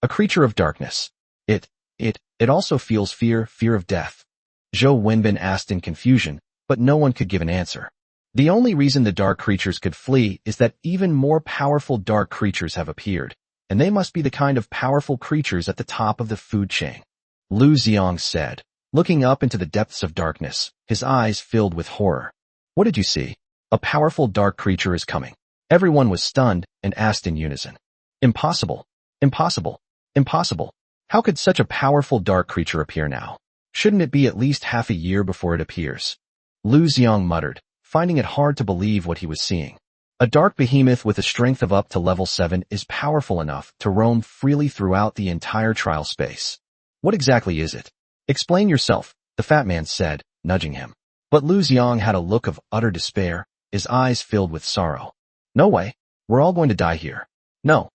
a creature of darkness. It also feels fear of death. Zhou Wenbin asked in confusion, but no one could give an answer. The only reason the dark creatures could flee is that even more powerful dark creatures have appeared, and they must be the kind of powerful creatures at the top of the food chain. Lu Xiong said, looking up into the depths of darkness, his eyes filled with horror. What did you see? A powerful dark creature is coming. Everyone was stunned and asked in unison. Impossible. How could such a powerful dark creature appear now? Shouldn't it be at least half a year before it appears? Lu Xiong muttered, finding it hard to believe what he was seeing. A dark behemoth with a strength of up to level 7 is powerful enough to roam freely throughout the entire trial space. What exactly is it? Explain yourself, the fat man said, nudging him. But Lu Xiong had a look of utter despair, his eyes filled with sorrow. No way. We're all going to die here. No,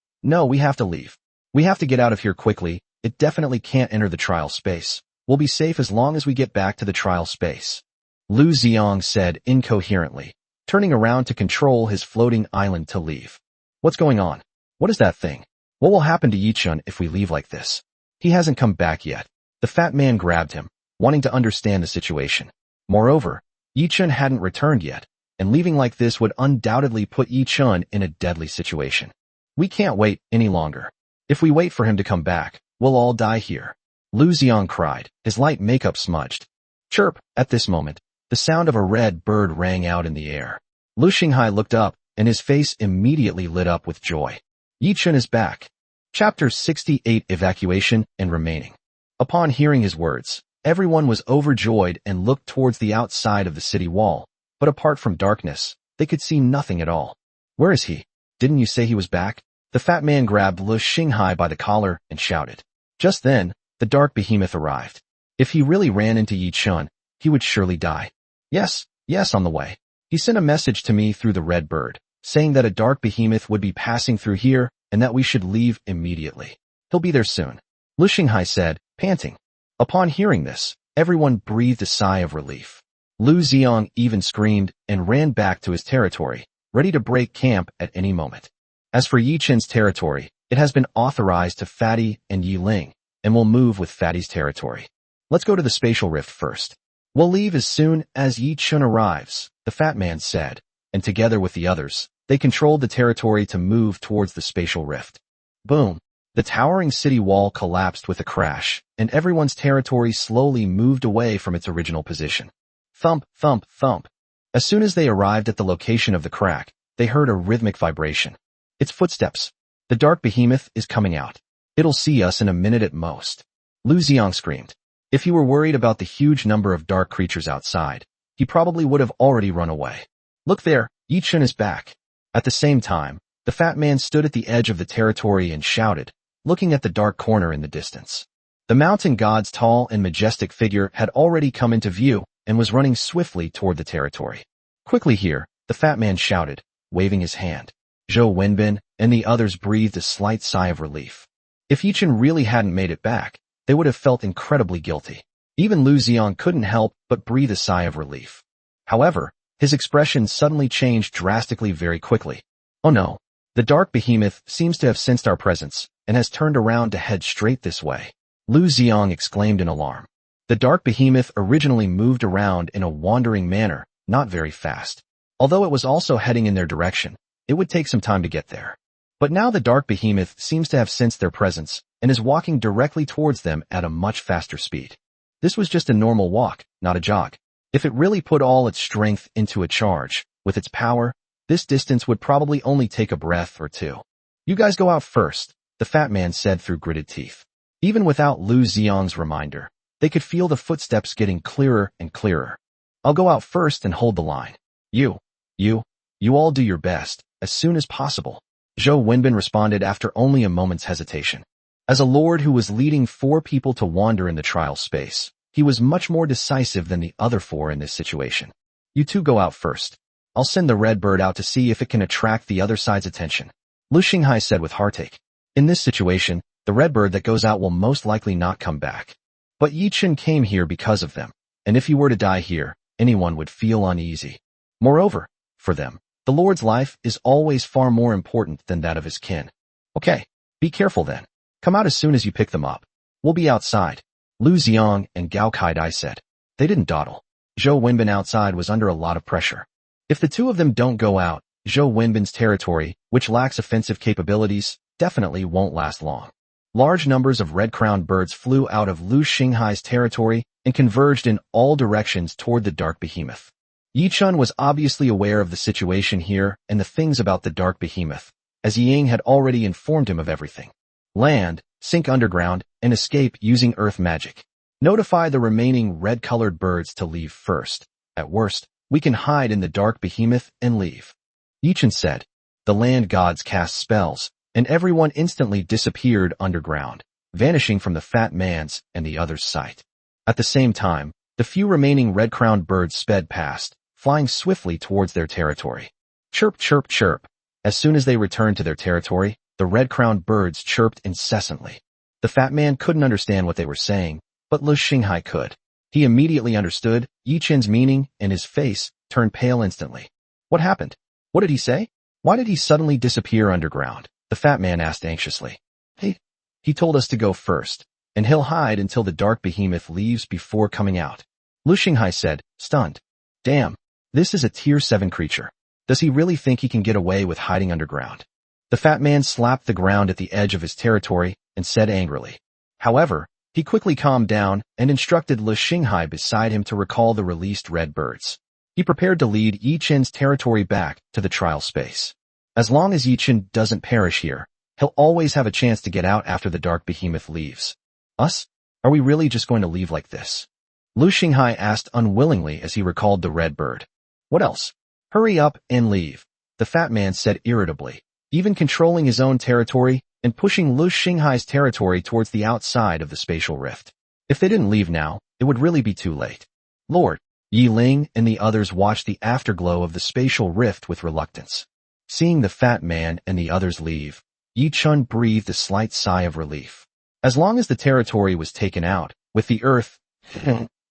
we have to leave. We have to get out of here quickly. It definitely can't enter the trial space. We'll be safe as long as we get back to the trial space. Lu Xiong said incoherently, turning around to control his floating island to leave. What's going on? What is that thing? What will happen to Yi Chun if we leave like this? He hasn't come back yet. The fat man grabbed him, wanting to understand the situation. Moreover, Yi Chun hadn't returned yet, and leaving like this would undoubtedly put Yi Chun in a deadly situation. We can't wait any longer. If we wait for him to come back, we'll all die here. Lu Xiong cried, his light makeup smudged. Chirp! At this moment, the sound of a red bird rang out in the air. Lu Xinghai looked up, and his face immediately lit up with joy. Yi Chun is back. Chapter 68 Evacuation and Remaining. Upon hearing his words, everyone was overjoyed and looked towards the outside of the city wall, but apart from darkness, they could see nothing at all. Where is he? Didn't you say he was back? The fat man grabbed Lu Xinghai by the collar and shouted. Just then, the dark behemoth arrived. If he really ran into Yi Chun, he would surely die. Yes, Yes, on the way. He sent a message to me through the red bird, saying that a dark behemoth would be passing through here and that we should leave immediately. He'll be there soon. Lu Xinghai said, panting. Upon hearing this, everyone breathed a sigh of relief. Lu Xiong even screamed and ran back to his territory, ready to break camp at any moment. As for Yi Chen's territory, it has been authorized to Fatty and Yi Ling, and will move with Fatty's territory. Let's go to the spatial rift first. We'll leave as soon as Yi Chen arrives, the fat man said, and together with the others, they controlled the territory to move towards the spatial rift. Boom! The towering city wall collapsed with a crash, and everyone's territory slowly moved away from its original position. Thump, thump, thump. As soon as they arrived at the location of the crack, they heard a rhythmic vibration. It's footsteps. The dark behemoth is coming out. It'll see us in a minute at most. Lu Xiong screamed. If he were worried about the huge number of dark creatures outside, he probably would have already run away. Look there, Yi Chen is back. At the same time, the fat man stood at the edge of the territory and shouted, looking at the dark corner in the distance. The mountain god's tall and majestic figure had already come into view and was running swiftly toward the territory. Quickly here, the fat man shouted, waving his hand. Zhou Wenbin and the others breathed a slight sigh of relief. If Yi Chen really hadn't made it back, they would have felt incredibly guilty. Even Lu Xiong couldn't help but breathe a sigh of relief. However, his expression suddenly changed drastically very quickly. Oh no, the dark behemoth seems to have sensed our presence and has turned around to head straight this way. Lu Xiong exclaimed in alarm. The dark behemoth originally moved around in a wandering manner, not very fast. Although it was also heading in their direction, it would take some time to get there. But now the dark behemoth seems to have sensed their presence and is walking directly towards them at a much faster speed. This was just a normal walk, not a jog. If it really put all its strength into a charge, with its power, this distance would probably only take a breath or two. You guys go out first, the fat man said through gritted teeth. Even without Lu Xiong's reminder, they could feel the footsteps getting clearer and clearer. I'll go out first and hold the line. You all do your best, as soon as possible. Zhou Wenbin responded after only a moment's hesitation. As a lord who was leading 4 people to wander in the trial space, he was much more decisive than the other 4 in this situation. You two go out first. I'll send the red bird out to see if it can attract the other side's attention. Lu Xinghai said with heartache. In this situation, the red bird that goes out will most likely not come back. But Yi Chen came here because of them, and if he were to die here, anyone would feel uneasy. Moreover, for them, the Lord's life is always far more important than that of his kin. Okay, be careful then. Come out as soon as you pick them up. We'll be outside. Lu Xiong and Gao Kaidai said. They didn't dawdle. Zhou Wenbin outside was under a lot of pressure. If the two of them don't go out, Zhou Wenbin's territory, which lacks offensive capabilities, definitely won't last long. Large numbers of red-crowned birds flew out of Lu Xinghai's territory and converged in all directions toward the dark behemoth. Yi Chen was obviously aware of the situation here and the things about the dark behemoth, as Ying had already informed him of everything. Land, sink underground, and escape using earth magic. Notify the remaining red-colored birds to leave first. At worst, we can hide in the dark behemoth and leave. Yi Chen said. The land gods cast spells, and everyone instantly disappeared underground, vanishing from the fat man's and the other's sight. At the same time, the few remaining red-crowned birds sped past, flying swiftly towards their territory. Chirp, chirp, chirp. As soon as they returned to their territory, the red-crowned birds chirped incessantly. The fat man couldn't understand what they were saying, but Lu Xinghai could. He immediately understood Yi Chen's meaning, and his face turned pale instantly. What happened? What did he say? Why did he suddenly disappear underground? The fat man asked anxiously. He told us to go first, and he'll hide until the dark behemoth leaves before coming out. Lu Xinghai said, stunned. Damn, this is a tier 7 creature. Does he really think he can get away with hiding underground? The fat man slapped the ground at the edge of his territory and said angrily. However, he quickly calmed down and instructed Lu Xinghai beside him to recall the released red birds. He prepared to lead Yi Chen's territory back to the trial space. As long as Yi Chen doesn't perish here, he'll always have a chance to get out after the dark behemoth leaves. Us? Are we really just going to leave like this? Lu Xinghai asked unwillingly as he recalled the red bird. What else? Hurry up and leave, the fat man said irritably, even controlling his own territory and pushing Lu Xinghai's territory towards the outside of the spatial rift. If they didn't leave now, it would really be too late. Lord, Yi Ling and the others watched the afterglow of the spatial rift with reluctance. Seeing the fat man and the others leave, Yi Chun breathed a slight sigh of relief. As long as the territory was taken out, with the earth,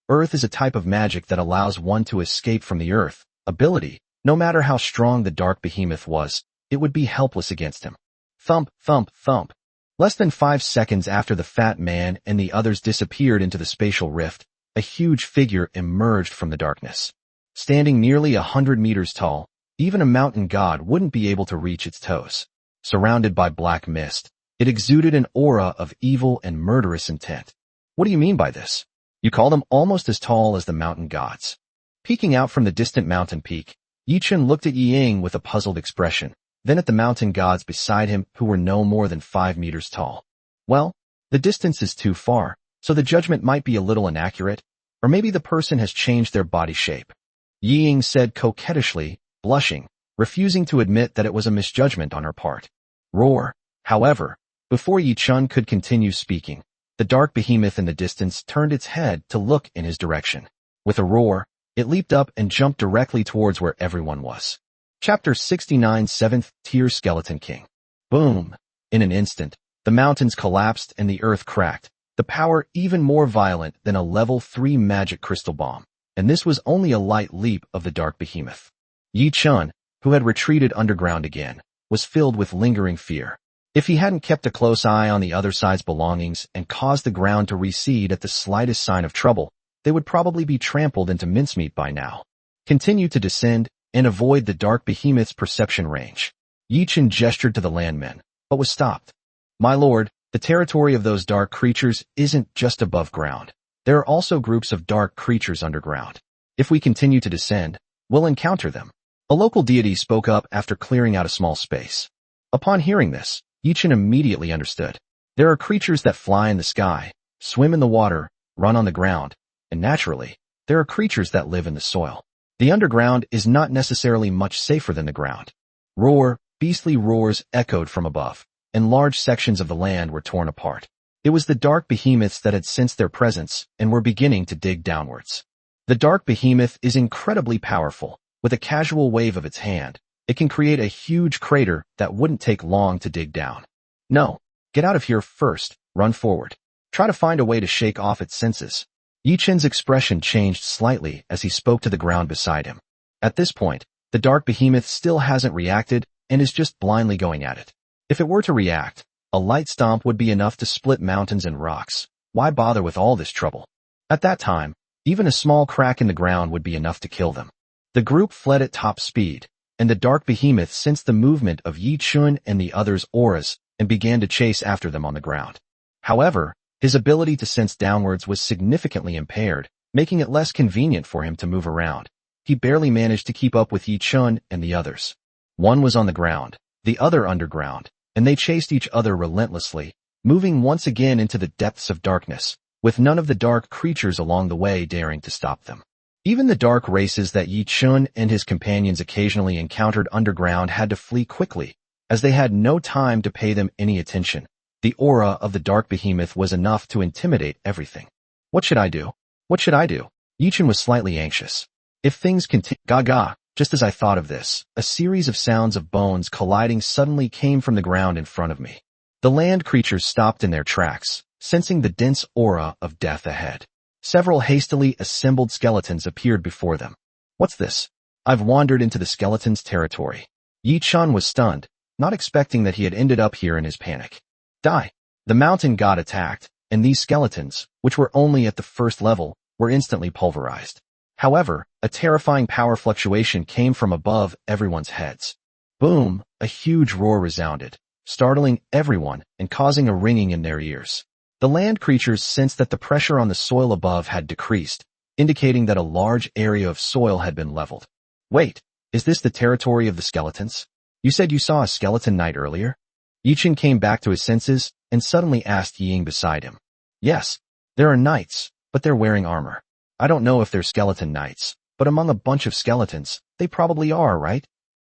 earth is a type of magic that allows one to escape from the earth ability. No matter how strong the dark behemoth was, it would be helpless against him. Thump, thump, thump. Less than 5 seconds after the fat man and the others disappeared into the spatial rift, a huge figure emerged from the darkness. Standing nearly 100 meters tall, even a mountain god wouldn't be able to reach its toes. Surrounded by black mist, it exuded an aura of evil and murderous intent. What do you mean by this? You call them almost as tall as the mountain gods. Peeking out from the distant mountain peak, Yi Chun looked at Yi Ying with a puzzled expression, then at the mountain gods beside him who were no more than 5 meters tall. Well, the distance is too far, so the judgment might be a little inaccurate, or maybe the person has changed their body shape. Yi Ying said coquettishly, blushing, refusing to admit that it was a misjudgment on her part. Roar. However, before Yi Chun could continue speaking, the dark behemoth in the distance turned its head to look in his direction. With a roar, it leaped up and jumped directly towards where everyone was. Chapter 69 7th Tier Skeleton King. Boom! In an instant, the mountains collapsed and the earth cracked, the power even more violent than a level 3 magic crystal bomb, and this was only a light leap of the dark behemoth. Yi Chun, who had retreated underground again, was filled with lingering fear. If he hadn't kept a close eye on the other side's belongings and caused the ground to recede at the slightest sign of trouble, they would probably be trampled into mincemeat by now. Continue to descend and avoid the dark behemoth's perception range. Yi Chun gestured to the landmen, but was stopped. My lord, the territory of those dark creatures isn't just above ground. There are also groups of dark creatures underground. If we continue to descend, we'll encounter them. A local deity spoke up after clearing out a small space. Upon hearing this, Yi Chun immediately understood. There are creatures that fly in the sky, swim in the water, run on the ground, and naturally, there are creatures that live in the soil. The underground is not necessarily much safer than the ground. Roar, beastly roars echoed from above, and large sections of the land were torn apart. It was the dark behemoths that had sensed their presence and were beginning to dig downwards. The dark behemoth is incredibly powerful. With a casual wave of its hand, it can create a huge crater that wouldn't take long to dig down. No, get out of here first, run forward. Try to find a way to shake off its senses. Yi Chun's expression changed slightly as he spoke to the ground beside him. At this point, the dark behemoth still hasn't reacted and is just blindly going at it. If it were to react, a light stomp would be enough to split mountains and rocks. Why bother with all this trouble? At that time, even a small crack in the ground would be enough to kill them. The group fled at top speed, and the dark behemoth sensed the movement of Yi Chun and the others' auras and began to chase after them on the ground. However, his ability to sense downwards was significantly impaired, making it less convenient for him to move around. He barely managed to keep up with Yi Chun and the others. One was on the ground, the other underground, and they chased each other relentlessly, moving once again into the depths of darkness, with none of the dark creatures along the way daring to stop them. Even the dark races that Yi Chun and his companions occasionally encountered underground had to flee quickly, as they had no time to pay them any attention. The aura of the dark behemoth was enough to intimidate everything. What should I do? What should I do? Yi Chun was slightly anxious. If things continue— Gaga, just as I thought of this, a series of sounds of bones colliding suddenly came from the ground in front of me. The land creatures stopped in their tracks, sensing the dense aura of death ahead. Several hastily assembled skeletons appeared before them. What's this? I've wandered into the skeleton's territory. Yi Chun was stunned, not expecting that he had ended up here in his panic. Die! The mountain god attacked, and these skeletons, which were only at the first level, were instantly pulverized. However, a terrifying power fluctuation came from above everyone's heads. Boom! A huge roar resounded, startling everyone and causing a ringing in their ears. The land creatures sensed that the pressure on the soil above had decreased, indicating that a large area of soil had been leveled. Wait, is this the territory of the skeletons? You said you saw a skeleton knight earlier? Yi Chun came back to his senses and suddenly asked Yi Ying beside him. Yes, there are knights, but they're wearing armor. I don't know if they're skeleton knights, but among a bunch of skeletons, they probably are, right?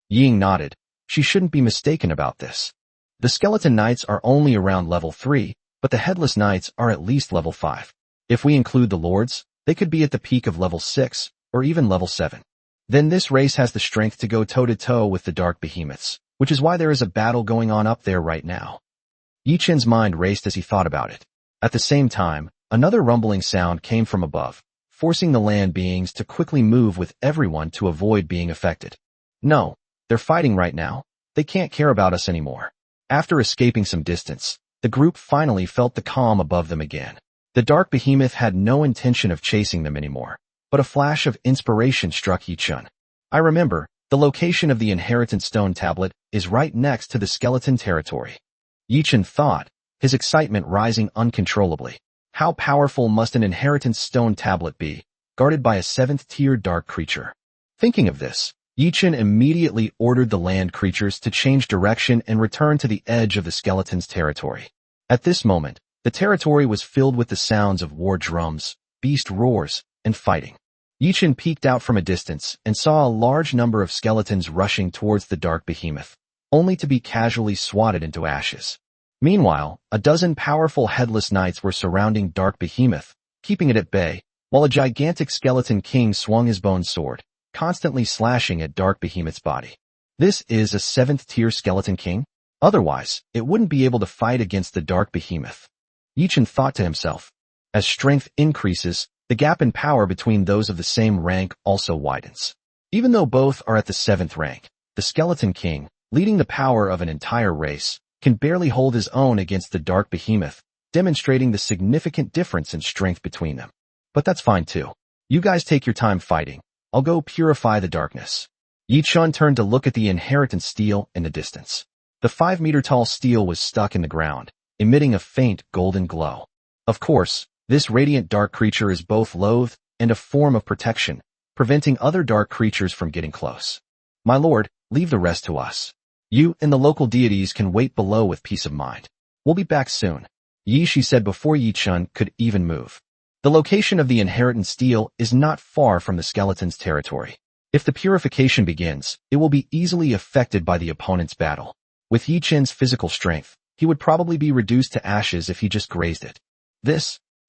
Yi Ying nodded. She shouldn't be mistaken about this. The skeleton knights are only around level 3, but the headless knights are at least level 5. If we include the lords, they could be at the peak of level 6, or even level 7. Then this race has the strength to go toe-to-toe with the dark behemoths, which is why there is a battle going on up there right now. Yi Chen's mind raced as he thought about it. At the same time, another rumbling sound came from above, forcing the land beings to quickly move with everyone to avoid being affected. No, they're fighting right now. They can't care about us anymore. After escaping some distance, the group finally felt the calm above them again. The dark behemoth had no intention of chasing them anymore, but a flash of inspiration struck Yi Chen. I remember, the location of the inheritance stone tablet is right next to the skeleton territory. Yi Chen thought, his excitement rising uncontrollably. How powerful must an inheritance stone tablet be, guarded by a 7th-tier dark creature? Thinking of this, Yi Chen immediately ordered the land creatures to change direction and return to the edge of the skeleton's territory. At this moment, the territory was filled with the sounds of war drums, beast roars, and fighting. Yi Chen peeked out from a distance and saw a large number of skeletons rushing towards the dark behemoth, only to be casually swatted into ashes. Meanwhile, a dozen powerful headless knights were surrounding dark behemoth, keeping it at bay, while a gigantic skeleton king swung his bone sword, constantly slashing at dark behemoth's body. This is a 7th-tier skeleton king? Otherwise, it wouldn't be able to fight against the dark behemoth. Yi Chen thought to himself. As strength increases, the gap in power between those of the same rank also widens. Even though both are at the 7th rank, the skeleton king, leading the power of an entire race, can barely hold his own against the dark behemoth, demonstrating the significant difference in strength between them. But that's fine too. You guys take your time fighting. I'll go purify the darkness. Yi Chen turned to look at the inheritance steel in the distance. The 5-meter-tall steel was stuck in the ground, emitting a faint golden glow. Of course, this radiant dark creature is both loathed and a form of protection, preventing other dark creatures from getting close. My lord, leave the rest to us. You and the local deities can wait below with peace of mind. We'll be back soon. Yi Shi said before Yi Chen could even move. The location of the inheritance steel is not far from the skeleton's territory. If the purification begins, it will be easily affected by the opponent's battle. With Yi Chen's physical strength, he would probably be reduced to ashes if he just grazed it.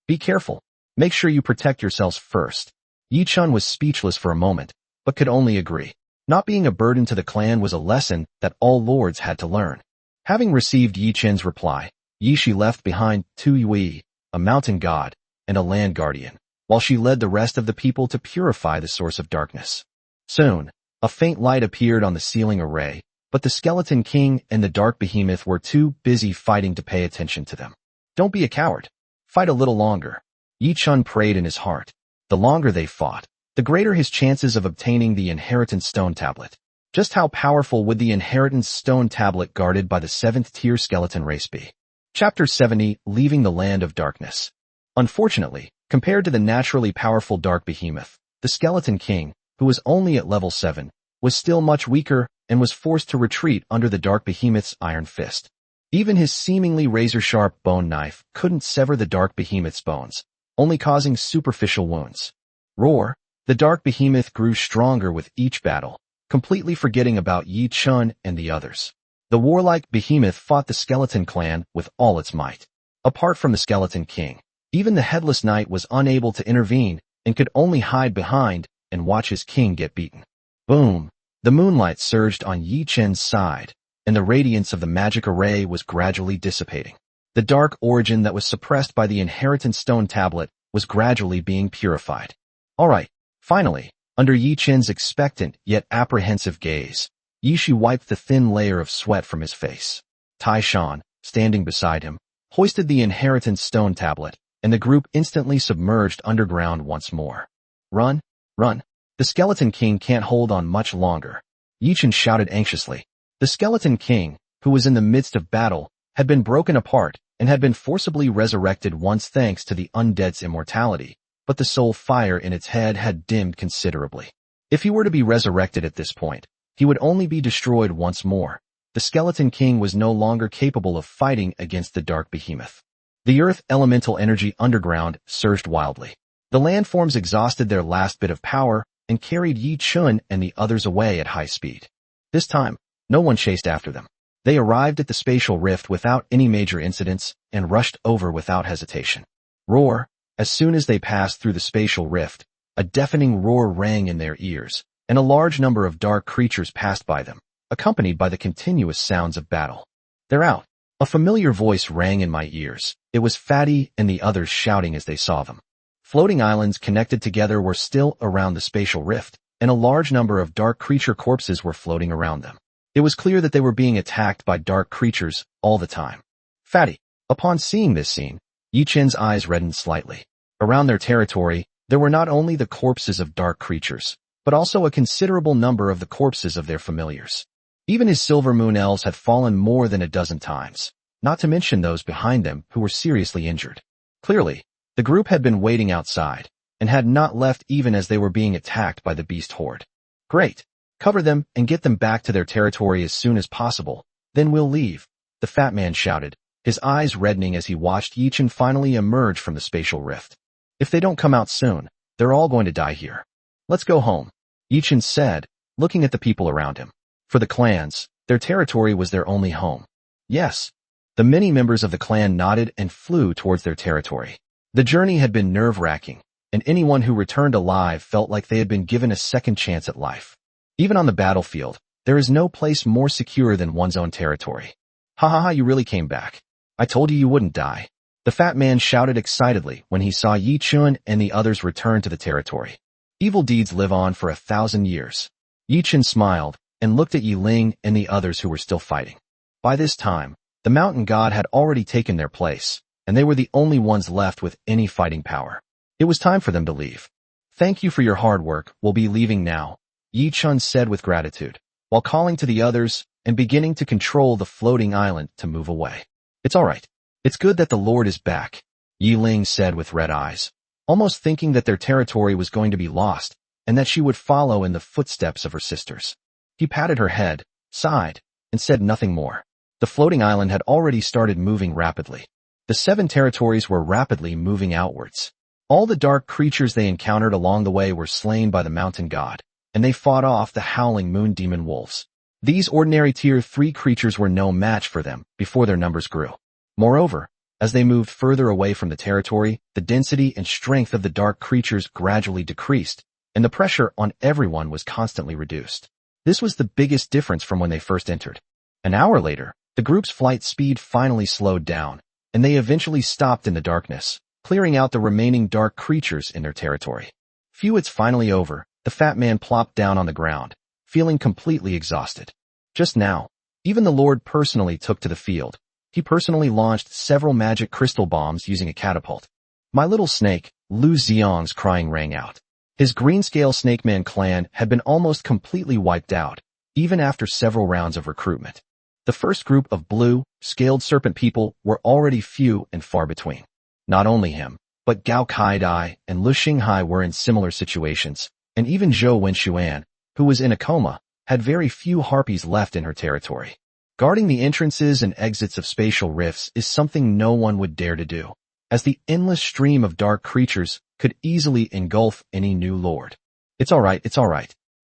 Be careful. Make sure you protect yourselves first. Yi Chen was speechless for a moment, but could only agree. Not being a burden to the clan was a lesson that all lords had to learn. Having received Yi Chen's reply, Yi Shi left behind Tu Yui, a mountain god, and a land guardian, while she led the rest of the people to purify the source of darkness. Soon, a faint light appeared on the ceiling array, but the skeleton king and the dark behemoth were too busy fighting to pay attention to them. Don't be a coward. Fight a little longer. Yi Chen prayed in his heart. The longer they fought, the greater his chances of obtaining the inheritance stone tablet. Just how powerful would the inheritance stone tablet guarded by the 7th-tier skeleton race be? Chapter 70, Leaving the Land of Darkness. Unfortunately, compared to the naturally powerful dark behemoth, the skeleton king, who was only at level 7, was still much weaker and was forced to retreat under the dark behemoth's iron fist. Even his seemingly razor-sharp bone knife couldn't sever the dark behemoth's bones, only causing superficial wounds. Roar! The dark behemoth grew stronger with each battle, completely forgetting about Yi Chen and the others. The warlike behemoth fought the skeleton clan with all its might. Apart from the skeleton king, even the headless knight was unable to intervene and could only hide behind and watch his king get beaten. Boom! The moonlight surged on Yi Chen's side, and the radiance of the magic array was gradually dissipating. The dark origin that was suppressed by the inheritance stone tablet was gradually being purified. Alright, finally, under Yi Chen's expectant yet apprehensive gaze, Yi Shi wiped the thin layer of sweat from his face. Tai Shan, standing beside him, hoisted the inheritance stone tablet, and the group instantly submerged underground once more. Run, run. The skeleton king can't hold on much longer. Yi Chen shouted anxiously. The skeleton king, who was in the midst of battle, had been broken apart and had been forcibly resurrected once thanks to the undead's immortality, but the soul fire in its head had dimmed considerably. If he were to be resurrected at this point, he would only be destroyed once more. The skeleton king was no longer capable of fighting against the dark behemoth. The earth elemental energy underground surged wildly. The landforms exhausted their last bit of power and carried Yi Chen and the others away at high speed. This time, no one chased after them. They arrived at the spatial rift without any major incidents and rushed over without hesitation. Roar! As soon as they passed through the spatial rift, A deafening roar rang in their ears, and a large number of dark creatures passed by them, accompanied by the continuous sounds of battle. "They're out." A familiar voice rang in my ears. It was Fatty and the others shouting as they saw them. Floating islands connected together were still around the spatial rift, and a large number of dark creature corpses were floating around them. It was clear that they were being attacked by dark creatures all the time. Fatty. Upon seeing this scene, Yi Chen's eyes reddened slightly. Around their territory, there were not only the corpses of dark creatures, but also a considerable number of the corpses of their familiars. Even his silver moon elves had fallen more than a dozen times, not to mention those behind them who were seriously injured. Clearly, the group had been waiting outside, and had not left even as they were being attacked by the beast horde. "Great. Cover them and get them back to their territory as soon as possible, then we'll leave," the fat man shouted, his eyes reddening as he watched Yi Chen finally emerge from the spatial rift. "If they don't come out soon, they're all going to die here. Let's go home," Yi Chen said, looking at the people around him. For the clans, their territory was their only home. Yes. The many members of the clan nodded and flew towards their territory. The journey had been nerve-wracking, and anyone who returned alive felt like they had been given a second chance at life. Even on the battlefield, there is no place more secure than one's own territory. "Ha ha ha, you really came back. I told you wouldn't die," the fat man shouted excitedly when he saw Yi Chen and the others return to the territory. "Evil deeds live on for 1,000 years. Yi Chen smiled and looked at Yi Ling and the others who were still fighting. By this time, the mountain god had already taken their place, and they were the only ones left with any fighting power. It was time for them to leave. "Thank you for your hard work, we'll be leaving now," Yi Chen said with gratitude, while calling to the others and beginning to control the floating island to move away. "It's all right. It's good that the Lord is back," Yi Ling said with red eyes, almost thinking that their territory was going to be lost and that she would follow in the footsteps of her sisters. He patted her head, sighed, and said nothing more. The floating island had already started moving rapidly. The 7 territories were rapidly moving outwards. All the dark creatures they encountered along the way were slain by the mountain god, and they fought off the howling moon demon wolves. These ordinary tier 3 creatures were no match for them before their numbers grew. Moreover, as they moved further away from the territory, the density and strength of the dark creatures gradually decreased, and the pressure on everyone was constantly reduced. This was the biggest difference from when they first entered. An hour later, the group's flight speed finally slowed down, and they eventually stopped in the darkness, clearing out the remaining dark creatures in their territory. "Phew, it's finally over," the fat man plopped down on the ground, feeling completely exhausted. Just now, even the Lord personally took to the field. He personally launched several magic crystal bombs using a catapult. "My little snake," Lu Xiong's crying rang out. His Greenscale Snakeman clan had been almost completely wiped out, even after several rounds of recruitment. The first group of blue, scaled serpent people were already few and far between. Not only him, but Gao Kaidai and Lu Xinghai were in similar situations, and even Zhou Wenxuan, who was in a coma, had very few harpies left in her territory. Guarding the entrances and exits of spatial rifts is something no one would dare to do, as the endless stream of dark creatures could easily engulf any new lord. It's all right.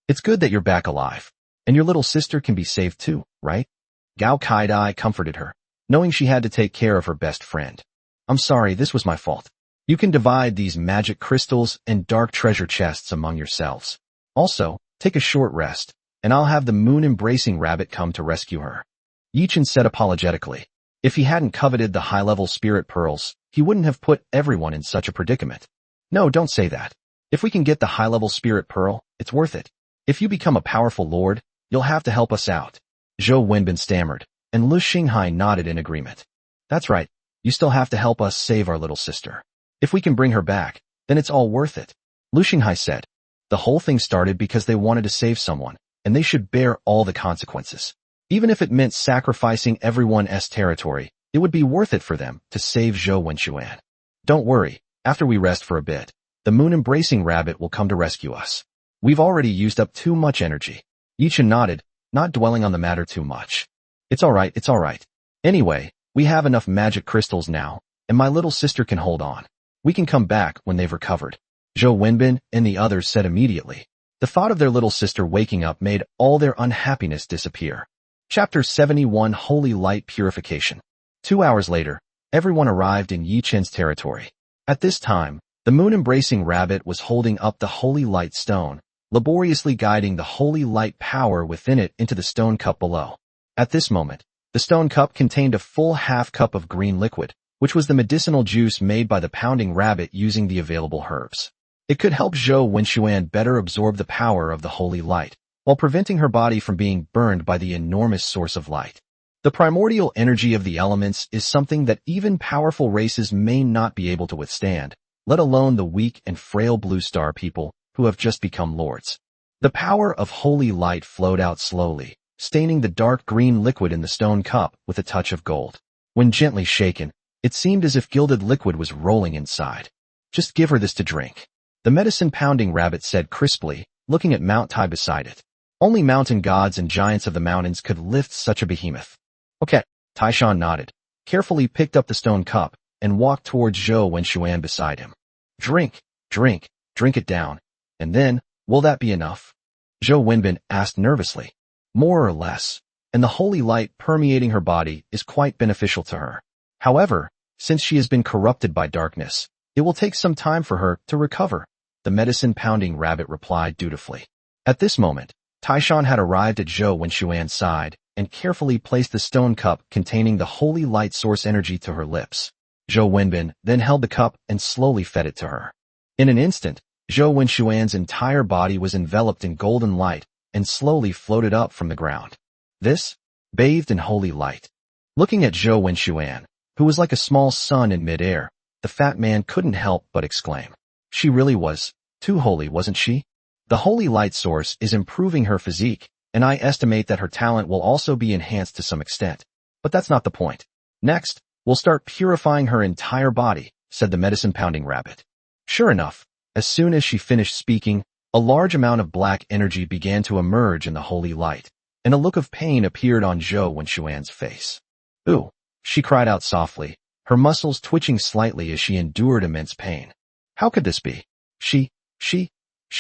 It's good that you're back alive. And your little sister can be saved too, right?" Gao Kaidai comforted her, knowing she had to take care of her best friend. "I'm sorry, this was my fault. You can divide these magic crystals and dark treasure chests among yourselves. Also, take a short rest, and I'll have the moon-embracing rabbit come to rescue her," Yi Chen said apologetically. If he hadn't coveted the high-level spirit pearls, he wouldn't have put everyone in such a predicament. "No, don't say that. If we can get the high-level spirit pearl, it's worth it. If you become a powerful lord, you'll have to help us out," Zhou Wenbin stammered, and Lu Xinghai nodded in agreement. "That's right. You still have to help us save our little sister. If we can bring her back, then it's all worth it," Lu Xinghai said. The whole thing started because they wanted to save someone, and they should bear all the consequences. Even if it meant sacrificing everyone's territory, it would be worth it for them to save Zhou Wenxuan. "Don't worry, after we rest for a bit, the moon-embracing rabbit will come to rescue us. We've already used up too much energy." Yi Chen nodded, not dwelling on the matter too much. It's all right. Anyway, we have enough magic crystals now, and my little sister can hold on. We can come back when they've recovered," Zhou Wenbin and the others said immediately. The thought of their little sister waking up made all their unhappiness disappear. Chapter 71 Holy Light Purification. 2 hours later, everyone arrived in Yi Chen's territory. At this time, The moon-embracing rabbit was holding up the holy light stone, laboriously guiding the holy light power within it into the stone cup below. At this moment, the stone cup contained a full half cup of green liquid, which was the medicinal juice made by the pounding rabbit using the available herbs. It could help Zhou Wenxuan better absorb the power of the holy light, while preventing her body from being burned by the enormous source of light. The primordial energy of the elements is something that even powerful races may not be able to withstand, let alone the weak and frail blue star people who have just become lords. The power of holy light flowed out slowly, staining the dark green liquid in the stone cup with a touch of gold. When gently shaken, it seemed as if gilded liquid was rolling inside. Just give her this to drink, the medicine-pounding rabbit said crisply, looking at Mount Tai beside it. Only mountain gods and giants of the mountains could lift such a behemoth. Okay, Taishan nodded, carefully picked up the stone cup, and walked towards Zhou Wenxuan beside him. Drink, drink, drink it down. And then, will that be enough? Zhou Wenbin asked nervously. More or less, and the holy light permeating her body is quite beneficial to her. However, since she has been corrupted by darkness, it will take some time for her to recover, the medicine-pounding rabbit replied dutifully. At this moment, Taishan had arrived at Zhou Wenxuan's side and carefully placed the stone cup containing the holy light source energy to her lips. Zhou Wenbin then held the cup and slowly fed it to her. In an instant, Zhou Wenxuan's entire body was enveloped in golden light and slowly floated up from the ground. This, bathed in holy light. Looking at Zhou Wenxuan, who was like a small sun in midair, the fat man couldn't help but exclaim. She really was too holy, wasn't she? The holy light source is improving her physique, and I estimate that her talent will also be enhanced to some extent. But that's not the point. Next, we'll start purifying her entire body, said the medicine-pounding rabbit. Sure enough, as soon as she finished speaking, a large amount of black energy began to emerge in the holy light, and a look of pain appeared on Zhou Wenxuan's face. Ooh, she cried out softly, her muscles twitching slightly as she endured immense pain. How could this be? She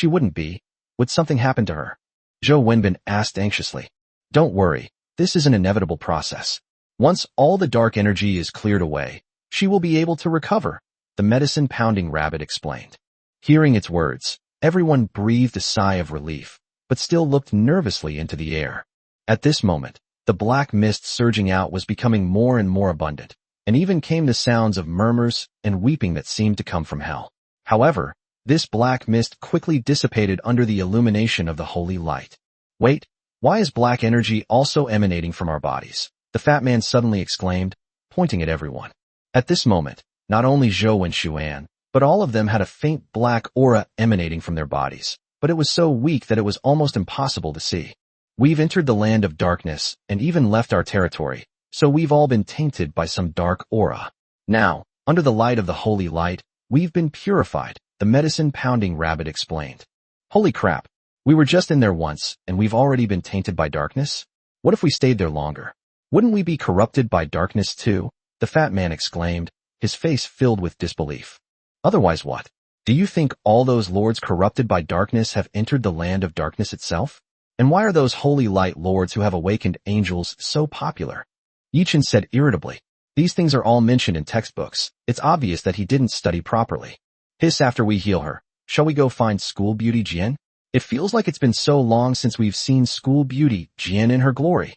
wouldn't be. Would something happen to her? Zhou Wenbin asked anxiously. Don't worry, this is an inevitable process. Once all the dark energy is cleared away, she will be able to recover, the medicine-pounding rabbit explained. Hearing its words, everyone breathed a sigh of relief, but still looked nervously into the air. At this moment, the black mist surging out was becoming more and more abundant, and even came the sounds of murmurs and weeping that seemed to come from hell. However, this black mist quickly dissipated under the illumination of the holy light. Wait, why is black energy also emanating from our bodies? The fat man suddenly exclaimed, pointing at everyone. At this moment, not only Zhou Wenxuan, but all of them had a faint black aura emanating from their bodies, but it was so weak that it was almost impossible to see. We've entered the land of darkness and even left our territory, so we've all been tainted by some dark aura. Now, under the light of the holy light, we've been purified, the medicine-pounding rabbit explained. Holy crap, we were just in there once, and we've already been tainted by darkness? What if we stayed there longer? Wouldn't we be corrupted by darkness too? The fat man exclaimed, his face filled with disbelief. Otherwise what? Do you think all those lords corrupted by darkness have entered the land of darkness itself? And why are those holy light lords who have awakened angels so popular? Yichen said irritably. These things are all mentioned in textbooks. It's obvious that he didn't study properly. Hiss after we heal her. Shall we go find School Beauty Jian? It feels like it's been so long since we've seen School Beauty Jian in her glory.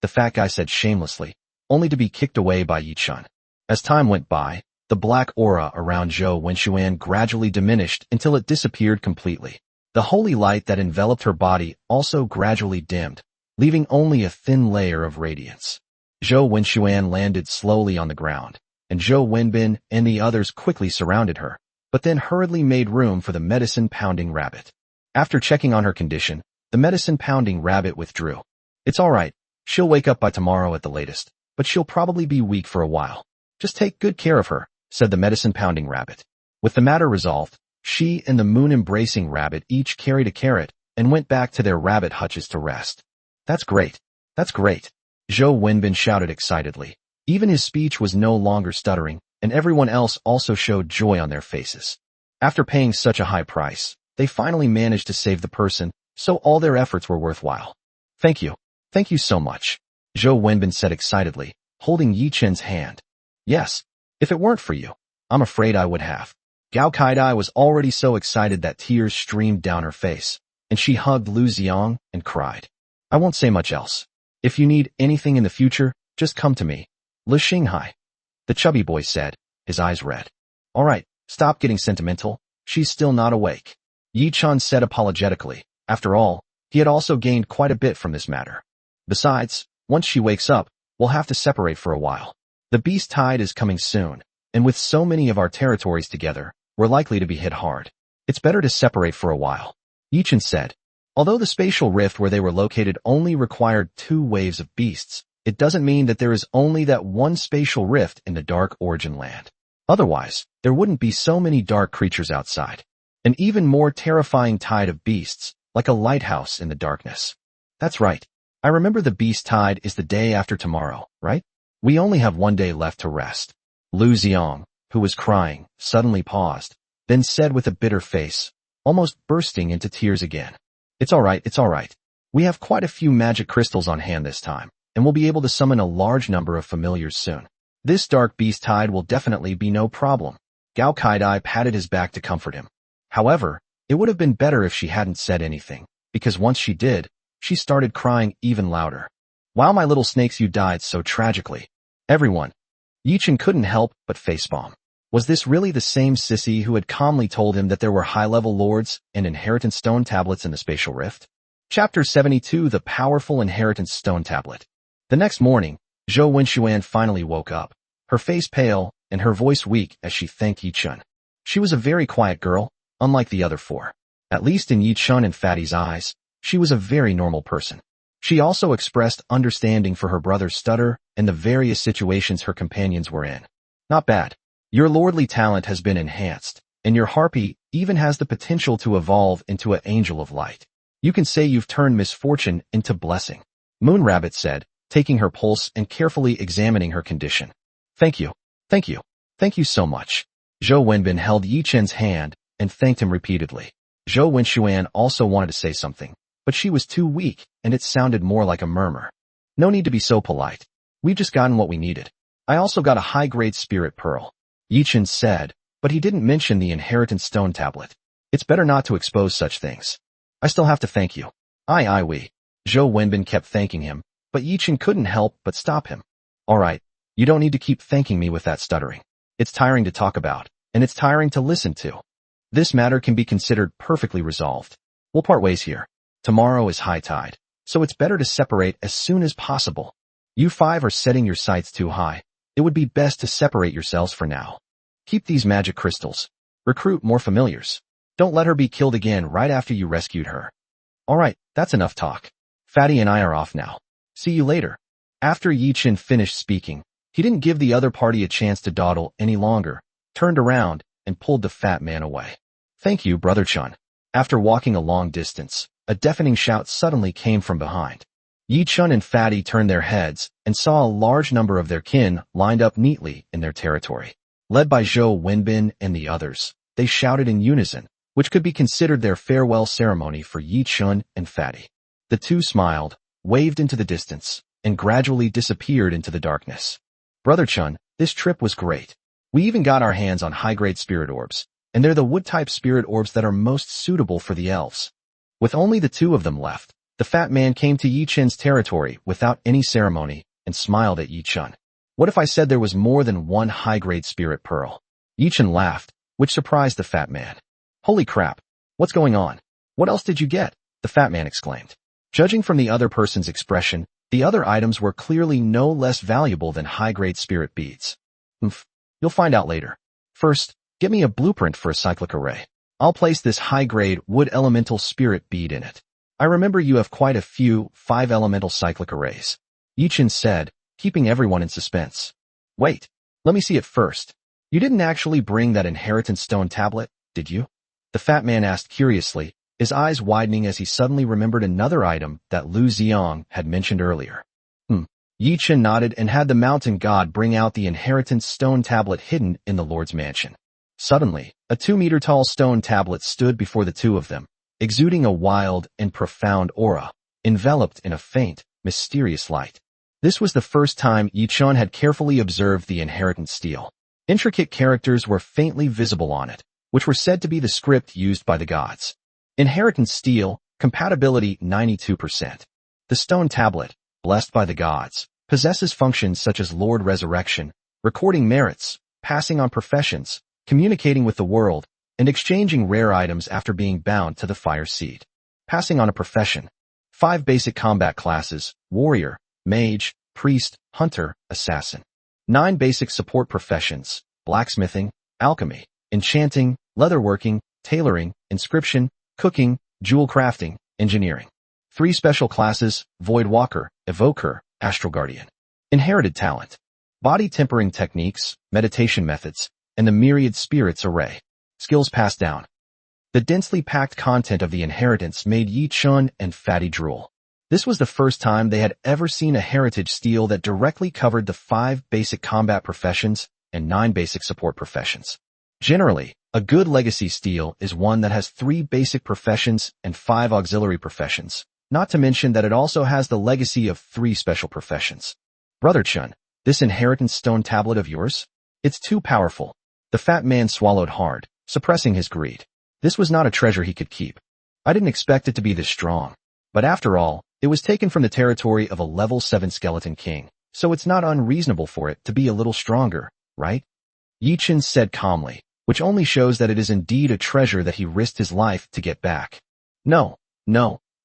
The fat guy said shamelessly, only to be kicked away by Yichen. As time went by, the black aura around Zhou Wenxuan gradually diminished until it disappeared completely. The holy light that enveloped her body also gradually dimmed, leaving only a thin layer of radiance. Zhou Wenxuan landed slowly on the ground, and Zhou Wenbin and the others quickly surrounded her, but then hurriedly made room for the medicine-pounding rabbit. After checking on her condition, the medicine-pounding rabbit withdrew. It's all right, she'll wake up by tomorrow at the latest, but she'll probably be weak for a while. Just take good care of her, said the medicine-pounding rabbit. With the matter resolved, she and the moon-embracing rabbit each carried a carrot and went back to their rabbit hutches to rest. That's great. That's great. Zhou Wenbin shouted excitedly. Even his speech was no longer stuttering, and everyone else also showed joy on their faces. After paying such a high price, they finally managed to save the person, so all their efforts were worthwhile. Thank you. Thank you so much, Zhou Wenbin said excitedly, holding Yichen's hand. Yes, if it weren't for you, I'm afraid I would have Gao Kaidai was already so excited that tears streamed down her face, and she hugged Lu Xiang and cried. I won't say much else. If you need anything in the future, just come to me. Li Xinghai. The chubby boy said, his eyes red. All right, stop getting sentimental. She's still not awake. Yi Chun said apologetically. After all, he had also gained quite a bit from this matter. Besides, once she wakes up, we'll have to separate for a while. The beast tide is coming soon, and with so many of our territories together, we're likely to be hit hard. It's better to separate for a while. Yi Chun said. Although the spatial rift where they were located only required 2 waves of beasts, it doesn't mean that there is only that one spatial rift in the dark origin land. Otherwise, there wouldn't be so many dark creatures outside. An even more terrifying tide of beasts, like a lighthouse in the darkness. That's right. I remember the beast tide is the day after tomorrow, right? We only have 1 day left to rest. Lu Xiang, who was crying, suddenly paused, then said with a bitter face, almost bursting into tears again. It's all right. We have quite a few magic crystals on hand this time, and we'll be able to summon a large number of familiars soon. This dark beast tide will definitely be no problem. Gao Kaidai patted his back to comfort him. However, it would have been better if she hadn't said anything, because once she did, she started crying even louder. Wow, my little snakes, you died so tragically. Everyone. Yi Chun couldn't help but facepalm. Was this really the same sissy who had calmly told him that there were high-level lords and inheritance stone tablets in the spatial rift? Chapter 72, The Powerful Inheritance Stone Tablet. The next morning, Zhou Wenxuan finally woke up, her face pale and her voice weak as she thanked Yi Chun. She was a very quiet girl, unlike the other 4. At least in Yi Chun and Fatty's eyes, she was a very normal person. She also expressed understanding for her brother's stutter and the various situations her companions were in. Not bad. Your lordly talent has been enhanced, and your harpy even has the potential to evolve into an angel of light. You can say you've turned misfortune into blessing. Moon Rabbit said, taking her pulse and carefully examining her condition. Thank you so much. Zhou Wenbin held Yi Chun's hand and thanked him repeatedly. Zhou Wenxuan also wanted to say something, but she was too weak, and it sounded more like a murmur. No need to be so polite. We've just gotten what we needed. I also got a high-grade spirit pearl. Yi Chun said, but he didn't mention the inheritance stone tablet. It's better not to expose such things. I still have to thank you. We. Zhou Wenbin kept thanking him, but Yi Chun couldn't help but stop him. All right, you don't need to keep thanking me with that stuttering. It's tiring to talk about, and it's tiring to listen to. This matter can be considered perfectly resolved. We'll part ways here. Tomorrow is high tide, so it's better to separate as soon as possible. You 5 are setting your sights too high. It would be best to separate yourselves for now. Keep these magic crystals. Recruit more familiars. Don't let her be killed again right after you rescued her. All right, that's enough talk. Fatty and I are off now. See you later. After Yi Chun finished speaking, he didn't give the other party a chance to dawdle any longer, turned around, and pulled the fat man away. Thank you, Brother Chun. After walking a long distance, a deafening shout suddenly came from behind. Yi Chun and Fatty turned their heads and saw a large number of their kin lined up neatly in their territory. Led by Zhou Wenbin and the others, they shouted in unison, which could be considered their farewell ceremony for Yi Chun and Fatty. The 2 smiled, waved into the distance, and gradually disappeared into the darkness. Brother Chun, this trip was great. We even got our hands on high-grade spirit orbs, and they're the wood-type spirit orbs that are most suitable for the elves. With only the 2 of them left, the fat man came to Yi Chun's territory without any ceremony and smiled at Yi Chun. What if I said there was more than 1 high-grade spirit pearl? Yi Chun laughed, which surprised the fat man. Holy crap! What's going on? What else did you get? The fat man exclaimed. Judging from the other person's expression, the other items were clearly no less valuable than high-grade spirit beads. You'll find out later. First, get me a blueprint for a cyclic array. I'll place this high-grade wood elemental spirit bead in it. I remember you have quite a few 5-elemental cyclic arrays. Yi Chun said, keeping everyone in suspense. Wait, let me see it first. You didn't actually bring that inheritance stone tablet, did you? The fat man asked curiously, his eyes widening as he suddenly remembered another item that Lu Xiang had mentioned earlier. Yi Chun nodded and had the mountain god bring out the inheritance stone tablet hidden in the Lord's mansion. Suddenly, a 2-meter-tall stone tablet stood before the 2 of them, exuding a wild and profound aura, enveloped in a faint, mysterious light. This was the first time Yi Chun had carefully observed the inheritance steel. Intricate characters were faintly visible on it, which were said to be the script used by the gods. Inheritance steel, compatibility 92%. The stone tablet, blessed by the gods, possesses functions such as Lord Resurrection, recording merits, passing on professions, communicating with the world, and exchanging rare items after being bound to the fire seat. Passing on a profession. 5 basic combat classes: warrior, mage, priest, hunter, assassin. 9 basic support professions: blacksmithing, alchemy, enchanting, leatherworking, tailoring, inscription, cooking, jewel crafting, engineering. 3 special classes: void walker, evoker, astral guardian. Inherited talent: body tempering techniques, meditation methods, and the myriad spirits array. Skills passed down. The densely packed content of the inheritance made Yi Chun and Fatty drool. This was the first time they had ever seen a heritage steel that directly covered the 5 basic combat professions and 9 basic support professions. Generally, a good legacy steel is one that has 3 basic professions and 5 auxiliary professions, not to mention that it also has the legacy of 3 special professions. Brother Chun, this inheritance stone tablet of yours? It's too powerful. The fat man swallowed hard, suppressing his greed. This was not a treasure he could keep. I didn't expect it to be this strong. But after all, it was taken from the territory of a level 7 skeleton king, so it's not unreasonable for it to be a little stronger, right? Yi Chun said calmly, which only shows that it is indeed a treasure that he risked his life to get back. No,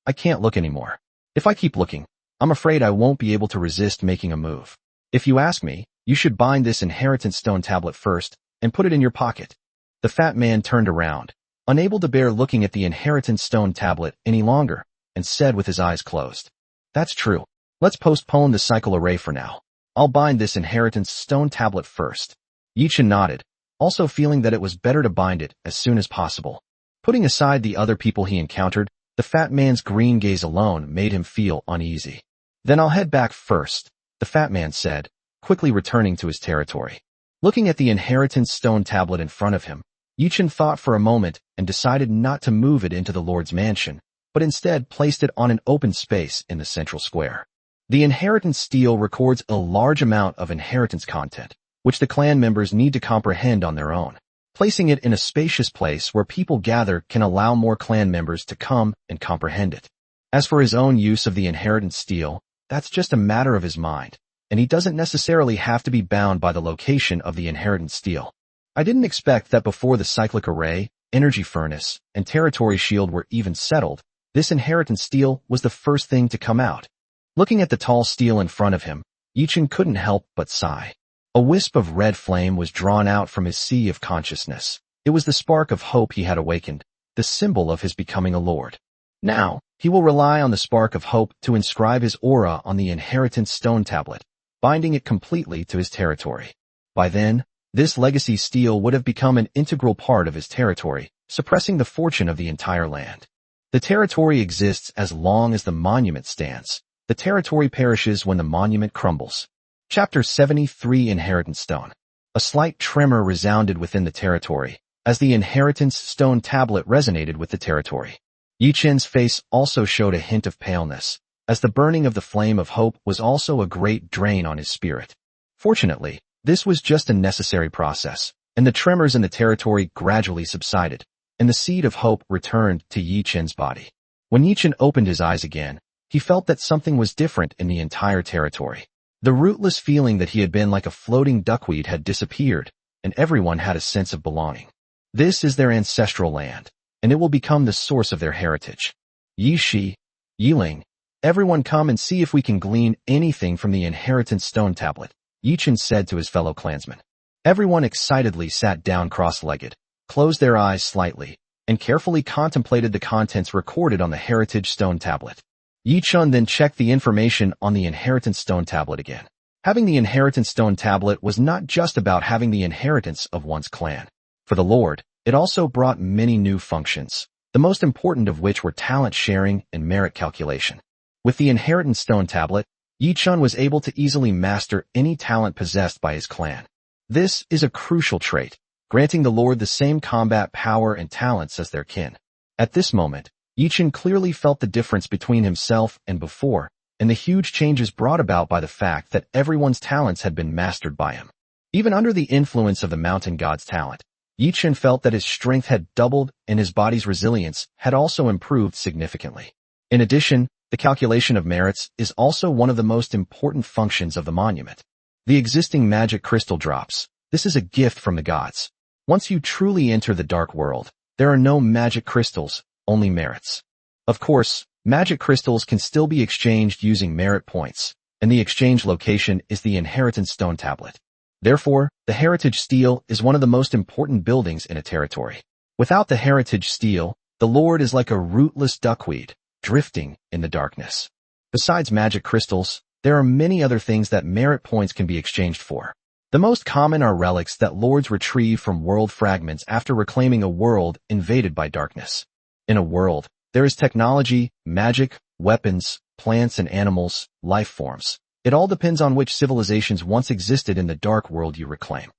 I can't look anymore. If I keep looking, I'm afraid I won't be able to resist making a move. If you ask me, you should bind this inheritance stone tablet first and put it in your pocket. The fat man turned around, unable to bear looking at the inheritance stone tablet any longer, and said with his eyes closed, "That's true. Let's postpone the cycle array for now. I'll bind this inheritance stone tablet first." Yi Chun nodded, also feeling that it was better to bind it as soon as possible. Putting aside the other people he encountered, the fat man's green gaze alone made him feel uneasy. "Then I'll head back first," the fat man said, quickly returning to his territory. Looking at the inheritance stone tablet in front of him, Yi Chun thought for a moment and decided not to move it into the Lord's mansion, but instead placed it on an open space in the central square. The inheritance steel records a large amount of inheritance content, which the clan members need to comprehend on their own. Placing it in a spacious place where people gather can allow more clan members to come and comprehend it. As for his own use of the inheritance steel, that's just a matter of his mind, and he doesn't necessarily have to be bound by the location of the inheritance steel. I didn't expect that before the cyclic array, energy furnace, and territory shield were even settled, this inheritance steel was the first thing to come out. Looking at the tall steel in front of him, Yi Chun couldn't help but sigh. A wisp of red flame was drawn out from his sea of consciousness. It was the spark of hope he had awakened, the symbol of his becoming a lord. Now, he will rely on the spark of hope to inscribe his aura on the inheritance stone tablet, binding it completely to his territory. By then, this legacy steel would have become an integral part of his territory, suppressing the fortune of the entire land. The territory exists as long as the monument stands. The territory perishes when the monument crumbles. Chapter 73 Inheritance Stone. A slight tremor resounded within the territory, as the inheritance stone tablet resonated with the territory. Yi Chun's face also showed a hint of paleness, as the burning of the flame of hope was also a great drain on his spirit. Fortunately, this was just a necessary process, and the tremors in the territory gradually subsided, and the seed of hope returned to Yi Chun's body. When Yi Chun opened his eyes again, he felt that something was different in the entire territory. The rootless feeling that he had been like a floating duckweed had disappeared, and everyone had a sense of belonging. This is their ancestral land, and it will become the source of their heritage. Yi Shi, Yi Ling, everyone come and see if we can glean anything from the inheritance stone tablet, Yi Chun said to his fellow clansmen. Everyone excitedly sat down cross-legged, closed their eyes slightly, and carefully contemplated the contents recorded on the heritage stone tablet. Yi Chun then checked the information on the inheritance stone tablet again. Having the inheritance stone tablet was not just about having the inheritance of one's clan. For the Lord, it also brought many new functions, the most important of which were talent sharing and merit calculation. With the inheritance stone tablet, Yi Chun was able to easily master any talent possessed by his clan. This is a crucial trait, granting the Lord the same combat power and talents as their kin. At this moment, Yi Chun clearly felt the difference between himself and before, and the huge changes brought about by the fact that everyone's talents had been mastered by him. Even under the influence of the mountain god's talent, Yi Chen felt that his strength had doubled and his body's resilience had also improved significantly. In addition, the calculation of merits is also one of the most important functions of the monument. The existing magic crystal drops. This is a gift from the gods. Once you truly enter the dark world, there are no magic crystals, only merits. Of course, magic crystals can still be exchanged using merit points, and the exchange location is the inheritance stone tablet. Therefore, the heritage stele is one of the most important buildings in a territory. Without the heritage stele, the lord is like a rootless duckweed, drifting in the darkness. Besides magic crystals, there are many other things that merit points can be exchanged for. The most common are relics that lords retrieve from world fragments after reclaiming a world invaded by darkness. In a world, there is technology, magic, weapons, plants and animals, life forms. It all depends on which civilizations once existed in the dark world you reclaim.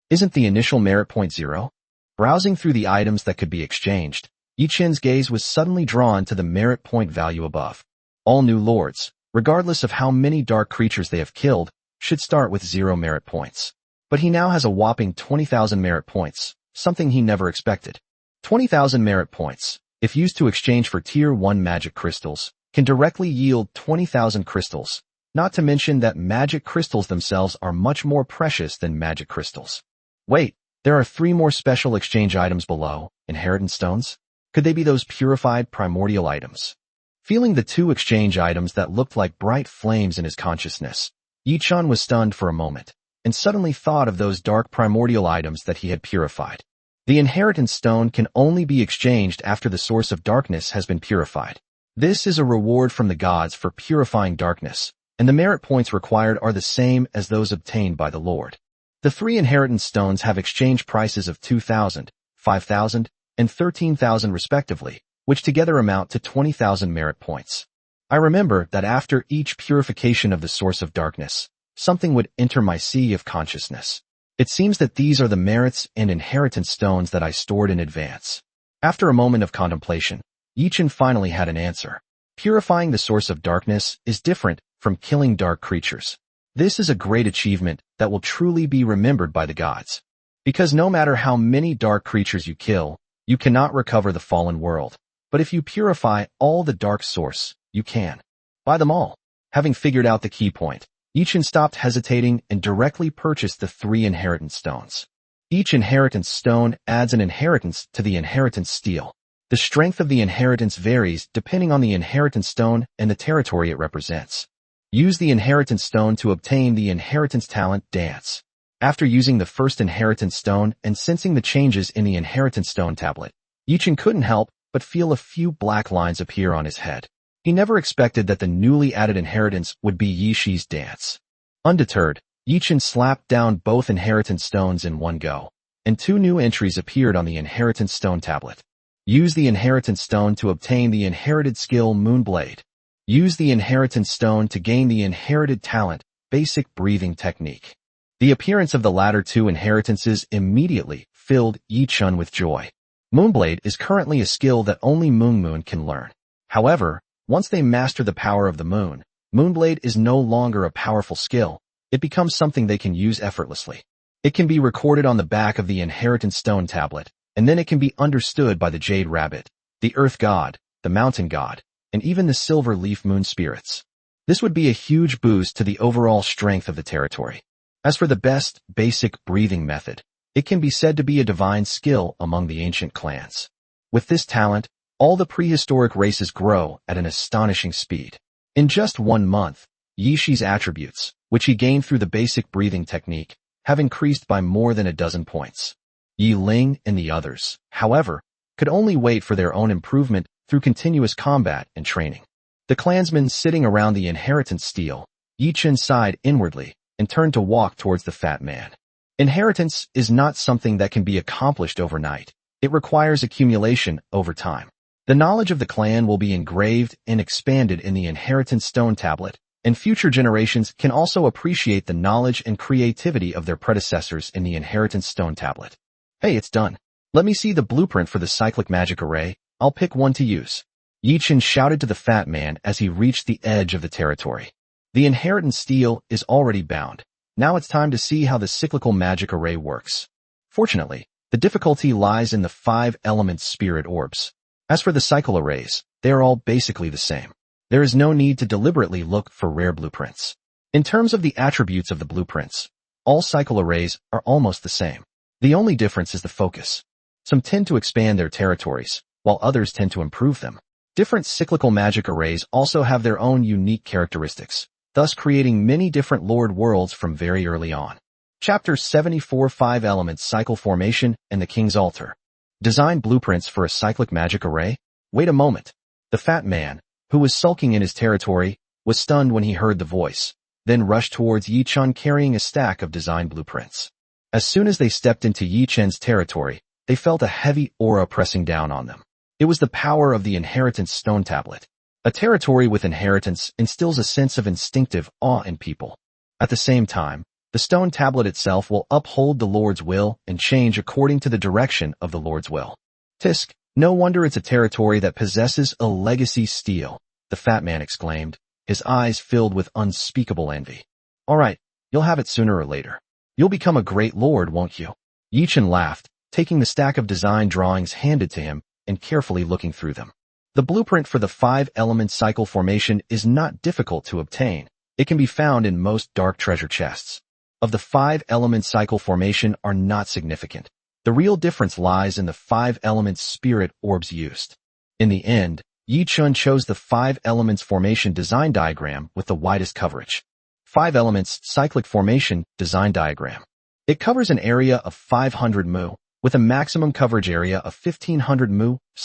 Isn't the initial merit point 0? Browsing through the items that could be exchanged, Yi Chen's gaze was suddenly drawn to the merit point value above. All new lords, regardless of how many dark creatures they have killed, should start with 0 merit points. But he now has a whopping 20,000 merit points, something he never expected. 20,000 merit points, if used to exchange for Tier 1 magic crystals, can directly yield 20,000 crystals. Not to mention that magic crystals themselves are much more precious than magic crystals. Wait, there are 3 more special exchange items below, inheritance stones? Could they be those purified primordial items? Feeling the 2 exchange items that looked like bright flames in his consciousness, Yi Chen was stunned for a moment, and suddenly thought of those dark primordial items that he had purified. The inheritance stone can only be exchanged after the source of darkness has been purified. This is a reward from the gods for purifying darkness, and the merit points required are the same as those obtained by the Lord. The 3 inheritance stones have exchange prices of 2,000, 5,000, and 13,000 respectively, which together amount to 20,000 merit points. I remember that after each purification of the source of darkness, something would enter my sea of consciousness. It seems that these are the merits and inheritance stones that I stored in advance. After a moment of contemplation, Yi Chen finally had an answer. Purifying the source of darkness is different from killing dark creatures. This is a great achievement that will truly be remembered by the gods. Because no matter how many dark creatures you kill, you cannot recover the fallen world. But if you purify all the dark source, you can. Buy them all. Having figured out the key point, Yi Chen stopped hesitating and directly purchased the 3 inheritance stones. Each inheritance stone adds an inheritance to the inheritance stele. The strength of the inheritance varies depending on the inheritance stone and the territory it represents. Use the inheritance stone to obtain the inheritance talent Dance. After using the first inheritance stone and sensing the changes in the inheritance stone tablet, Yi Chen couldn't help but feel a few black lines appear on his head. He never expected that the newly added inheritance would be Yi Shi's Dance. Undeterred, Yi Chen slapped down both inheritance stones in one go, and 2 new entries appeared on the inheritance stone tablet. Use the inheritance stone to obtain the inherited skill Moonblade. Use the inheritance stone to gain the inherited talent, Basic Breathing Technique. The appearance of the latter 2 inheritances immediately filled Yi Chen with joy. Moonblade is currently a skill that only Moon can learn. However, once they master the power of the moon, Moonblade is no longer a powerful skill. It becomes something they can use effortlessly. It can be recorded on the back of the inheritance stone tablet, and then it can be understood by the Jade Rabbit, the Earth God, the Mountain God, and even the Silver Leaf Moon spirits. This would be a huge boost to the overall strength of the territory. As for the best basic breathing method, it can be said to be a divine skill among the ancient clans. With this talent, all the prehistoric races grow at an astonishing speed. In just 1 month, Yi Shi's attributes, which he gained through the basic breathing technique, have increased by more than a dozen points. Yi Ling and the others, however, could only wait for their own improvement through continuous combat and training. The clansmen sitting around the inheritance stele, Yi Chen sighed inwardly and turned to walk towards the fat man. Inheritance is not something that can be accomplished overnight. It requires accumulation over time. The knowledge of the clan will be engraved and expanded in the inheritance stone tablet, and future generations can also appreciate the knowledge and creativity of their predecessors in the inheritance stone tablet. Hey, it's done. Let me see the blueprint for the cyclic magic array. I'll pick one to use. Yi Chen shouted to the fat man as he reached the edge of the territory. The inheritance stele is already bound. Now it's time to see how the cyclical magic array works. Fortunately, The difficulty lies in the 5 element spirit orbs. As for the cycle arrays, they are all basically the same. There is no need to deliberately look for rare blueprints. In terms of the attributes of the blueprints, all cycle arrays are almost the same. The only difference is the focus. Some tend to expand their territories, while others tend to improve them. Different cyclical magic arrays also have their own unique characteristics, thus creating many different Lord worlds from very early on. Chapter 74 5 Elements Cycle Formation and the King's Altar. Design blueprints for a cyclic magic array? Wait a moment. The fat man, who was sulking in his territory, was stunned when he heard the voice, then rushed towards Yi Chun carrying a stack of design blueprints. As soon as they stepped into Yi Chen's territory, they felt a heavy aura pressing down on them. It was the power of the Inheritance Stone Tablet. A territory with inheritance instills a sense of instinctive awe in people. At the same time, the stone tablet itself will uphold the Lord's will and change according to the direction of the Lord's will. Tisk, no wonder it's a territory that possesses a legacy steel, the fat man exclaimed, his eyes filled with unspeakable envy. All right, you'll have it sooner or later. You'll become a great lord, won't you? Yi Chen laughed, taking the stack of design drawings handed to him and carefully looking through them. The blueprint for the 5-element cycle formation is not difficult to obtain. It can be found in most dark treasure chests. Of the 5-element cycle formation are not significant. The real difference lies in the 5-element spirit orbs used. In the end, Yi Chun chose the 5 elements formation design diagram with the widest coverage. 5 elements cyclic formation design diagram. It covers an area of 500 mu, with a maximum coverage area of 1500 mu /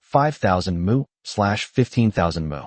5000 mu / 15,000 mu.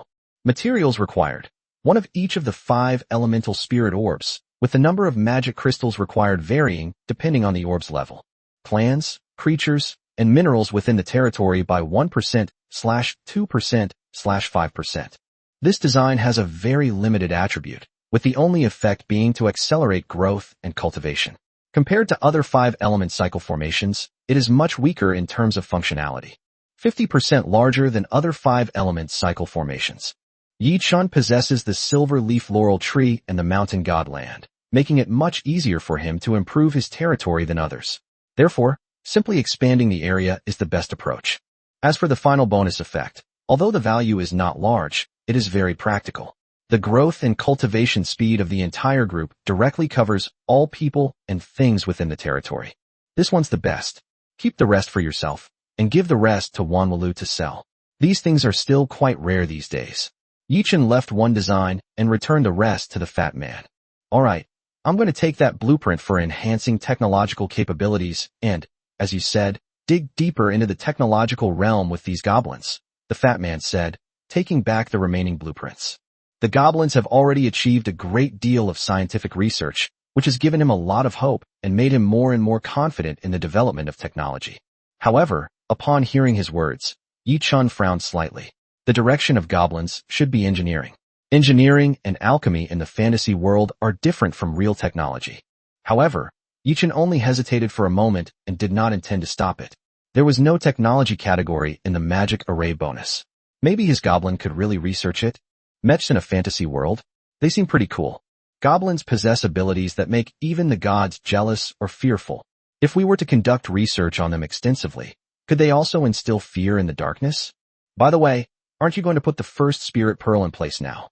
Materials required. One of each of the 5 elemental spirit orbs, with the number of magic crystals required varying depending on the orb's level. Clans, creatures, and minerals within the territory by 1% / 2% / 5%. This design has a very limited attribute, with the only effect being to accelerate growth and cultivation. Compared to other 5-element cycle formations, it is much weaker in terms of functionality. 50% larger than other 5-element cycle formations. Yi Chun possesses the silver leaf laurel tree and the mountain god land, making it much easier for him to improve his territory than others. Therefore, simply expanding the area is the best approach. As for the final bonus effect, although the value is not large, it is very practical. The growth and cultivation speed of the entire group directly covers all people and things within the territory. This one's the best. Keep the rest for yourself, and give the rest to Wanwalu to sell. These things are still quite rare these days. Yi Chun left one design and returned the rest to the fat man. Alright, I'm going to take that blueprint for enhancing technological capabilities and, as you said, dig deeper into the technological realm with these goblins, the fat man said, taking back the remaining blueprints. The goblins have already achieved a great deal of scientific research, which has given him a lot of hope and made him more and more confident in the development of technology. However, upon hearing his words, Yi Chun frowned slightly. The direction of goblins should be engineering. Engineering and alchemy in the fantasy world are different from real technology. However, Yi Chun only hesitated for a moment and did not intend to stop it. There was no technology category in the magic array bonus. Maybe his goblin could really research it? Mechs in a fantasy world? They seem pretty cool. Goblins possess abilities that make even the gods jealous or fearful. If we were to conduct research on them extensively, could they also instill fear in the darkness? By the way, aren't you going to put the first spirit pearl in place now?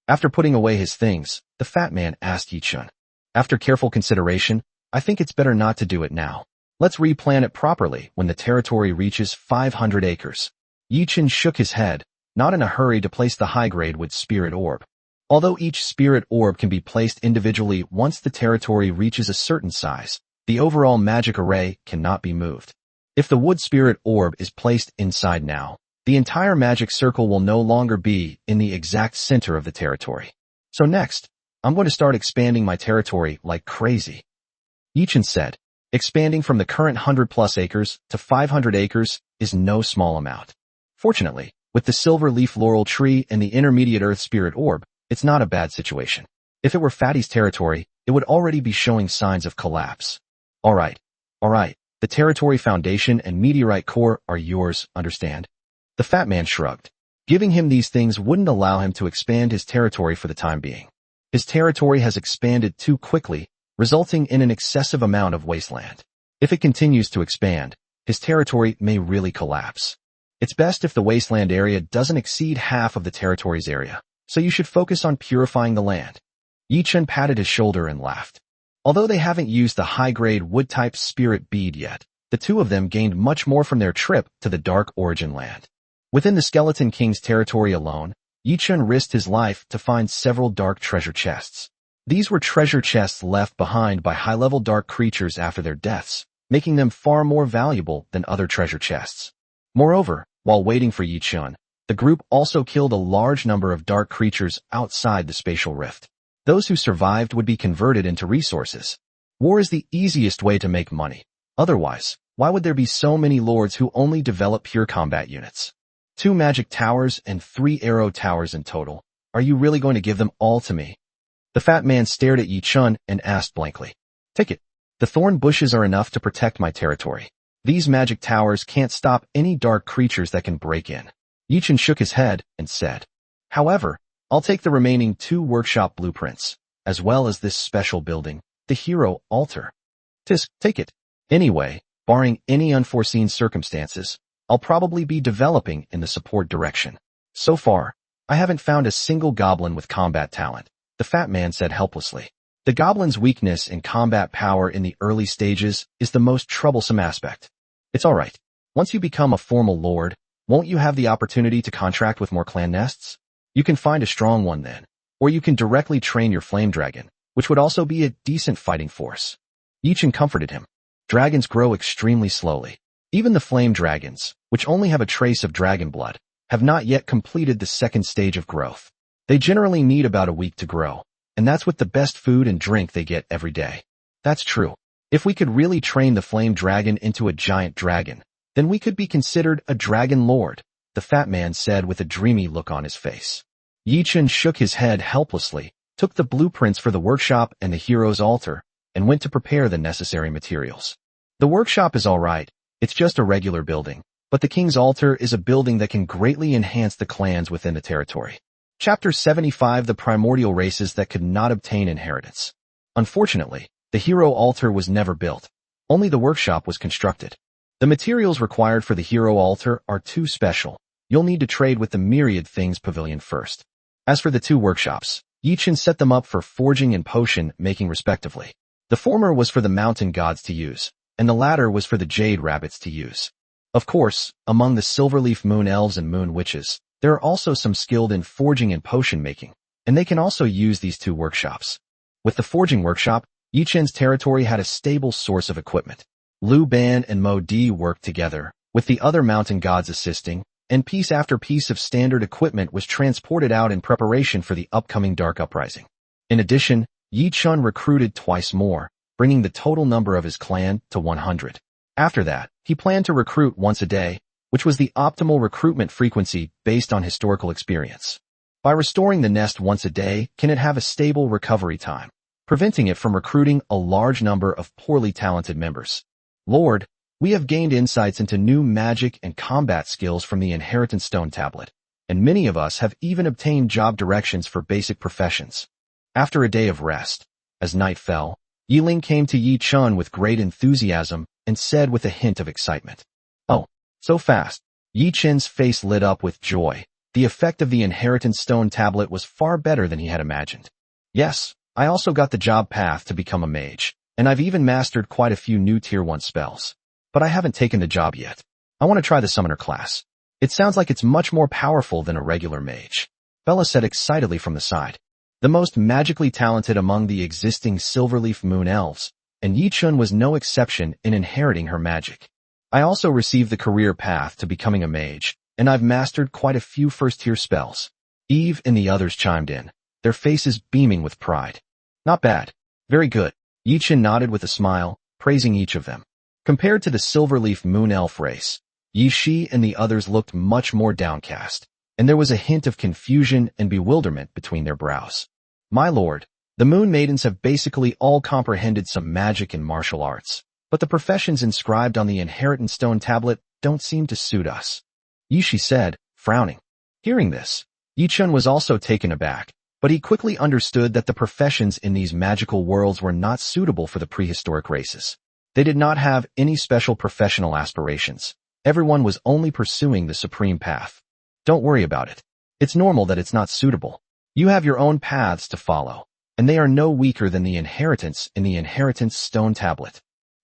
After putting away his things, the fat man asked Yi Chun. After careful consideration, I think it's better not to do it now. Let's replan it properly when the territory reaches 500 acres. Yi Chun shook his head, not in a hurry to place the high-grade wood spirit orb. Although each spirit orb can be placed individually once the territory reaches a certain size, the overall magic array cannot be moved. If the wood spirit orb is placed inside now, the entire magic circle will no longer be in the exact center of the territory. So next, I'm going to start expanding my territory like crazy. Yi Chun said, expanding from the current 100+ acres to 500 acres is no small amount. Fortunately, with the silver leaf laurel tree and the intermediate earth spirit orb, it's not a bad situation. If it were Fatty's territory, it would already be showing signs of collapse. Alright. The territory foundation and meteorite core are yours, understand? The fat man shrugged. Giving him these things wouldn't allow him to expand his territory for the time being. His territory has expanded too quickly, resulting in an excessive amount of wasteland. If it continues to expand, his territory may really collapse. It's best if the wasteland area doesn't exceed half of the territory's area, so you should focus on purifying the land. Yi Chun patted his shoulder and laughed. Although they haven't used the high-grade wood-type spirit bead yet, the two of them gained much more from their trip to the Dark Origin Land. Within the Skeleton King's territory alone, Yi Chun risked his life to find several dark treasure chests. These were treasure chests left behind by high-level dark creatures after their deaths, making them far more valuable than other treasure chests. Moreover, while waiting for Yi Chun, the group also killed a large number of dark creatures outside the spatial rift. Those who survived would be converted into resources. War is the easiest way to make money. Otherwise, why would there be so many lords who only develop pure combat units? 2 magic towers and 3 arrow towers in total. Are you really going to give them all to me? The fat man stared at Yi Chun and asked blankly. Take it. The thorn bushes are enough to protect my territory. These magic towers can't stop any dark creatures that can break in. Yi Chun shook his head and said, however, I'll take the remaining 2 workshop blueprints, as well as this special building, the hero altar. Tisk, take it. Anyway, barring any unforeseen circumstances, I'll probably be developing in the support direction. So far, I haven't found a single goblin with combat talent, the fat man said helplessly. The goblin's weakness in combat power in the early stages is the most troublesome aspect. It's alright. Once you become a formal lord, won't you have the opportunity to contract with more clan nests? You can find a strong one then, or you can directly train your flame dragon, which would also be a decent fighting force. Yi Chun comforted him. Dragons grow extremely slowly. Even the flame dragons, which only have a trace of dragon blood, have not yet completed the second stage of growth. They generally need about a week to grow, and that's with the best food and drink they get every day. That's true. If we could really train the flame dragon into a giant dragon, then we could be considered a dragon lord, the fat man said with a dreamy look on his face. Yi Chun shook his head helplessly, took the blueprints for the workshop and the hero's altar, and went to prepare the necessary materials. The workshop is alright, it's just a regular building, but the king's altar is a building that can greatly enhance the clans within the territory. Chapter 75 The Primordial Races That Could Not Obtain Inheritance. Unfortunately, the hero altar was never built. Only the workshop was constructed. The materials required for the hero altar are too special. You'll need to trade with the Myriad Things Pavilion first. As for the 2 workshops, Yi Chun set them up for forging and potion making respectively. The former was for the mountain gods to use, and the latter was for the jade rabbits to use. Of course, among the Silverleaf Moon Elves and Moon Witches, there are also some skilled in forging and potion making, and they can also use these 2 workshops. With the forging workshop, Yi Chun's territory had a stable source of equipment. Lu Ban and Mo Di worked together, with the other mountain gods assisting, and piece after piece of standard equipment was transported out in preparation for the upcoming Dark Uprising. In addition, Yi Chun recruited twice more, bringing the total number of his clan to 100. After that, he planned to recruit once a day, which was the optimal recruitment frequency based on historical experience. By restoring the nest once a day, can it have a stable recovery time, preventing it from recruiting a large number of poorly talented members. Lord, we have gained insights into new magic and combat skills from the Inheritance Stone Tablet, and many of us have even obtained job directions for basic professions. After a day of rest, as night fell, Yiling came to Yi Chun with great enthusiasm and said with a hint of excitement, "Oh, so fast." Yi Chun's face lit up with joy. The effect of the Inheritance Stone Tablet was far better than he had imagined. Yes, I also got the job path to become a mage, and I've even mastered quite a few new Tier 1 spells. But I haven't taken the job yet. I want to try the summoner class. It sounds like it's much more powerful than a regular mage. Bella said excitedly from the side. The most magically talented among the existing Silverleaf Moon Elves, and Yi Chun was no exception in inheriting her magic. I also received the career path to becoming a mage, and I've mastered quite a few first-tier spells. Eve and the others chimed in, their faces beaming with pride. Not bad. Very good. Yi Chun nodded with a smile, praising each of them. Compared to the Silverleaf Moon Elf race, Yi Shi and the others looked much more downcast, and there was a hint of confusion and bewilderment between their brows. My lord, the Moon Maidens have basically all comprehended some magic and martial arts, but the professions inscribed on the Inheritance Stone Tablet don't seem to suit us. Yi Shi said, frowning. Hearing this, Yi Chun was also taken aback, but he quickly understood that the professions in these magical worlds were not suitable for the prehistoric races. They did not have any special professional aspirations. Everyone was only pursuing the supreme path. Don't worry about it. It's normal that it's not suitable. You have your own paths to follow, and they are no weaker than the inheritance in the inheritance stone tablet.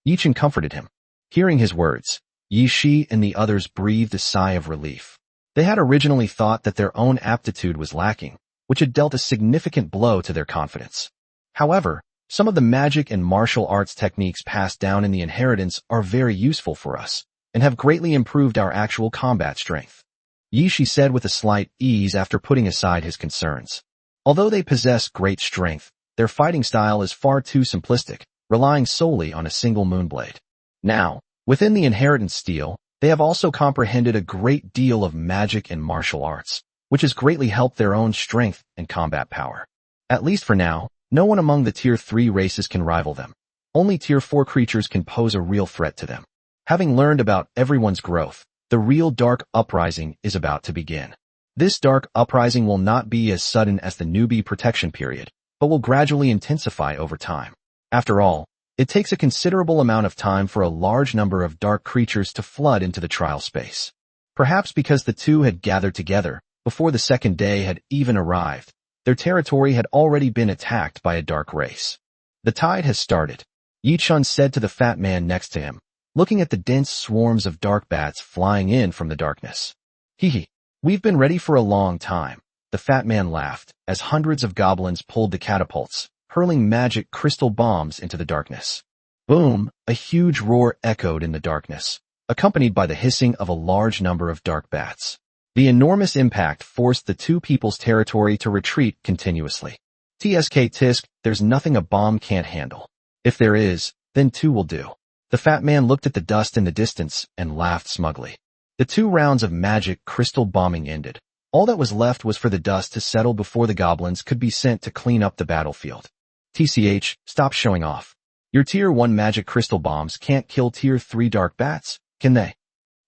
Yichen comforted him. Hearing his words, Yi Shi and the others breathed a sigh of relief. They had originally thought that their own aptitude was lacking, which had dealt a significant blow to their confidence. However, some of the magic and martial arts techniques passed down in the inheritance are very useful for us, and have greatly improved our actual combat strength. Yi Shi said with a slight ease after putting aside his concerns. Although they possess great strength, their fighting style is far too simplistic, relying solely on a single moonblade. Now, within the inheritance steel, they have also comprehended a great deal of magic and martial arts, which has greatly helped their own strength and combat power. At least for now, no one among the Tier 3 races can rival them. Only Tier 4 creatures can pose a real threat to them. Having learned about everyone's growth, the real Dark Uprising is about to begin. This Dark Uprising will not be as sudden as the newbie protection period, but will gradually intensify over time. After all, it takes a considerable amount of time for a large number of dark creatures to flood into the trial space. Perhaps because the two had gathered together, before the second day had even arrived, their territory had already been attacked by a dark race. The tide has started, Yi Chun said to the fat man next to him, looking at the dense swarms of dark bats flying in from the darkness. Hee, we've been ready for a long time, the fat man laughed, as hundreds of goblins pulled the catapults, hurling magic crystal bombs into the darkness. Boom, a huge roar echoed in the darkness, accompanied by the hissing of a large number of dark bats. The enormous impact forced the two people's territory to retreat continuously. Tsk tisk, there's nothing a bomb can't handle. If there is, then two will do. The fat man looked at the dust in the distance and laughed smugly. The 2 rounds of magic crystal bombing ended. All that was left was for the dust to settle before the goblins could be sent to clean up the battlefield. TCH, stop showing off. Your Tier 1 magic crystal bombs can't kill Tier 3 dark bats, can they?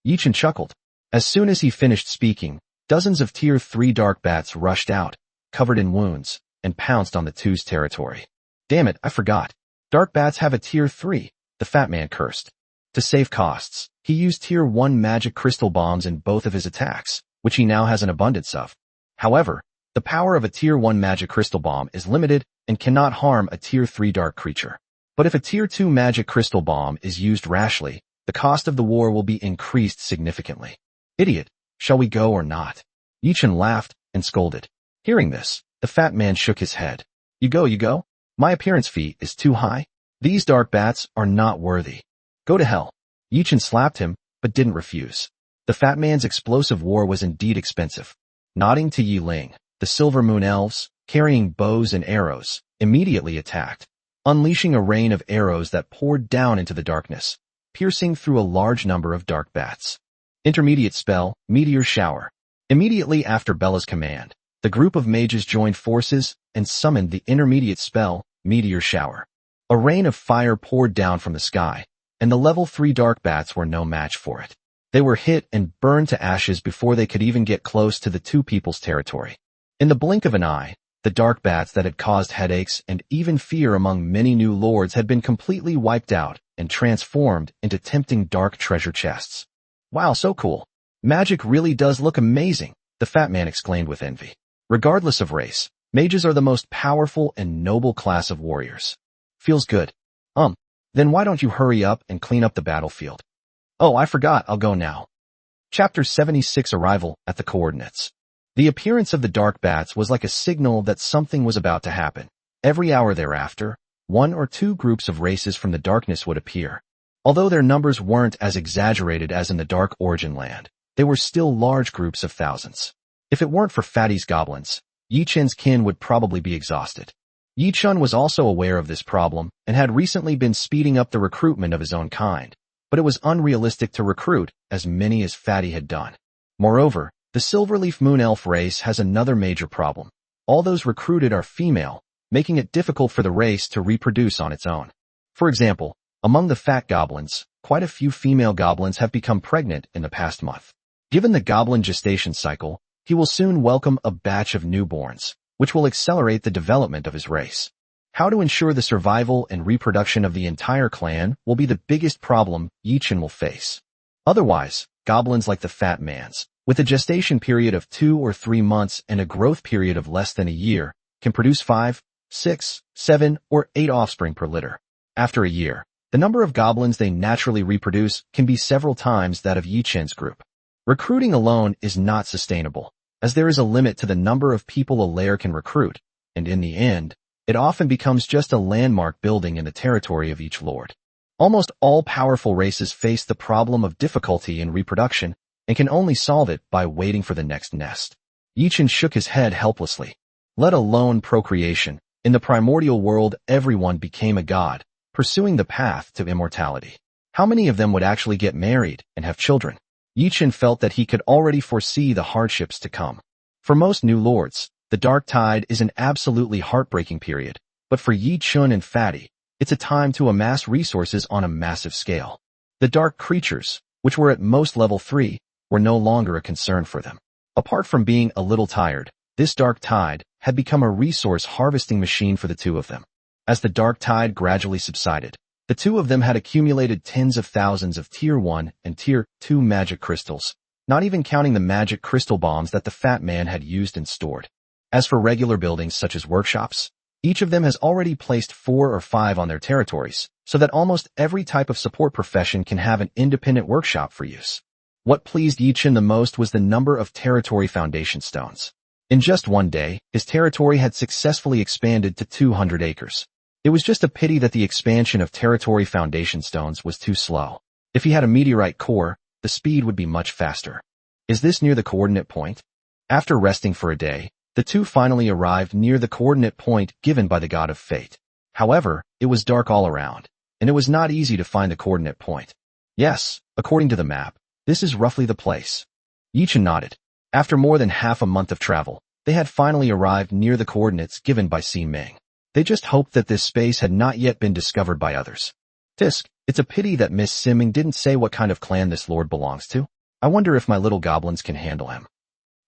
Yichen chuckled. As soon as he finished speaking, dozens of Tier 3 dark bats rushed out, covered in wounds, and pounced on the two's territory. Damn it, I forgot. Dark bats have a Tier 3, the fat man cursed. To save costs, he used Tier 1 magic crystal bombs in both of his attacks, which he now has an abundance of. However, the power of a Tier 1 magic crystal bomb is limited and cannot harm a Tier 3 dark creature. But if a Tier 2 magic crystal bomb is used rashly, the cost of the war will be increased significantly. Idiot, shall we go or not? Yichen laughed and scolded. Hearing this, the fat man shook his head. You go? My appearance fee is too high. These dark bats are not worthy. Go to hell. Yichen slapped him, but didn't refuse. The fat man's explosive war was indeed expensive. Nodding to Yi Ling, the Silver Moon Elves, carrying bows and arrows, immediately attacked, unleashing a rain of arrows that poured down into the darkness, piercing through a large number of dark bats. Intermediate spell, Meteor Shower. Immediately after Bella's command, the group of mages joined forces and summoned the intermediate spell, Meteor Shower. A rain of fire poured down from the sky, and the level 3 dark bats were no match for it. They were hit and burned to ashes before they could even get close to the two people's territory. In the blink of an eye, the dark bats that had caused headaches and even fear among many new lords had been completely wiped out and transformed into tempting dark treasure chests. Wow, so cool. Magic really does look amazing, the fat man exclaimed with envy. Regardless of race, mages are the most powerful and noble class of warriors. Feels good. Then why don't you hurry up and clean up the battlefield? Oh, I forgot, I'll go now. Chapter 76 Arrival at the Coordinates. The appearance of the dark bats was like a signal that something was about to happen. Every hour thereafter, 1 or 2 groups of races from the darkness would appear. Although their numbers weren't as exaggerated as in the Dark Origin Land, they were still large groups of thousands. If it weren't for Fatty's goblins, Yi Chen's kin would probably be exhausted. Yi Chun was also aware of this problem and had recently been speeding up the recruitment of his own kind, but it was unrealistic to recruit as many as Fatty had done. Moreover, the Silverleaf Moon Elf race has another major problem. All those recruited are female, making it difficult for the race to reproduce on its own. For example, among the fat goblins, quite a few female goblins have become pregnant in the past month. Given the goblin gestation cycle, he will soon welcome a batch of newborns, which will accelerate the development of his race. How to ensure the survival and reproduction of the entire clan will be the biggest problem Yichen will face. Otherwise, goblins like the Fat Man's, with a gestation period of 2 or 3 months and a growth period of less than a year, can produce 5, 6, 7, or 8 offspring per litter. After a year, the number of goblins they naturally reproduce can be several times that of Yichen's group. Recruiting alone is not sustainable, as there is a limit to the number of people a lair can recruit, and in the end, it often becomes just a landmark building in the territory of each lord. Almost all powerful races face the problem of difficulty in reproduction and can only solve it by waiting for the next nest. Yichen shook his head helplessly. Let alone procreation, in the primordial world everyone became a god, pursuing the path to immortality. How many of them would actually get married and have children? Yichen felt that he could already foresee the hardships to come. For most new lords, the dark tide is an absolutely heartbreaking period, but for Yi Chun and Fatty, it's a time to amass resources on a massive scale. The dark creatures, which were at most level 3, were no longer a concern for them. Apart from being a little tired, this dark tide had become a resource harvesting machine for the two of them. As the dark tide gradually subsided, the two of them had accumulated tens of thousands of Tier 1 and Tier 2 magic crystals, not even counting the magic crystal bombs that the Fat Man had used and stored. As for regular buildings such as workshops, each of them has already placed 4 or 5 on their territories, so that almost every type of support profession can have an independent workshop for use. What pleased Yichen the most was the number of territory foundation stones. In just one day, his territory had successfully expanded to 200 acres. It was just a pity that the expansion of territory foundation stones was too slow. If he had a meteorite core, the speed would be much faster. Is this near the coordinate point? After resting for a day, the two finally arrived near the coordinate point given by the god of fate. However, it was dark all around, and it was not easy to find the coordinate point. Yes, according to the map, this is roughly the place. Yichen nodded. After more than half a month of travel, they had finally arrived near the coordinates given by Si Ming. They just hoped that this space had not yet been discovered by others. Tisk, it's a pity that Miss Simming didn't say what kind of clan this lord belongs to. I wonder if my little goblins can handle him.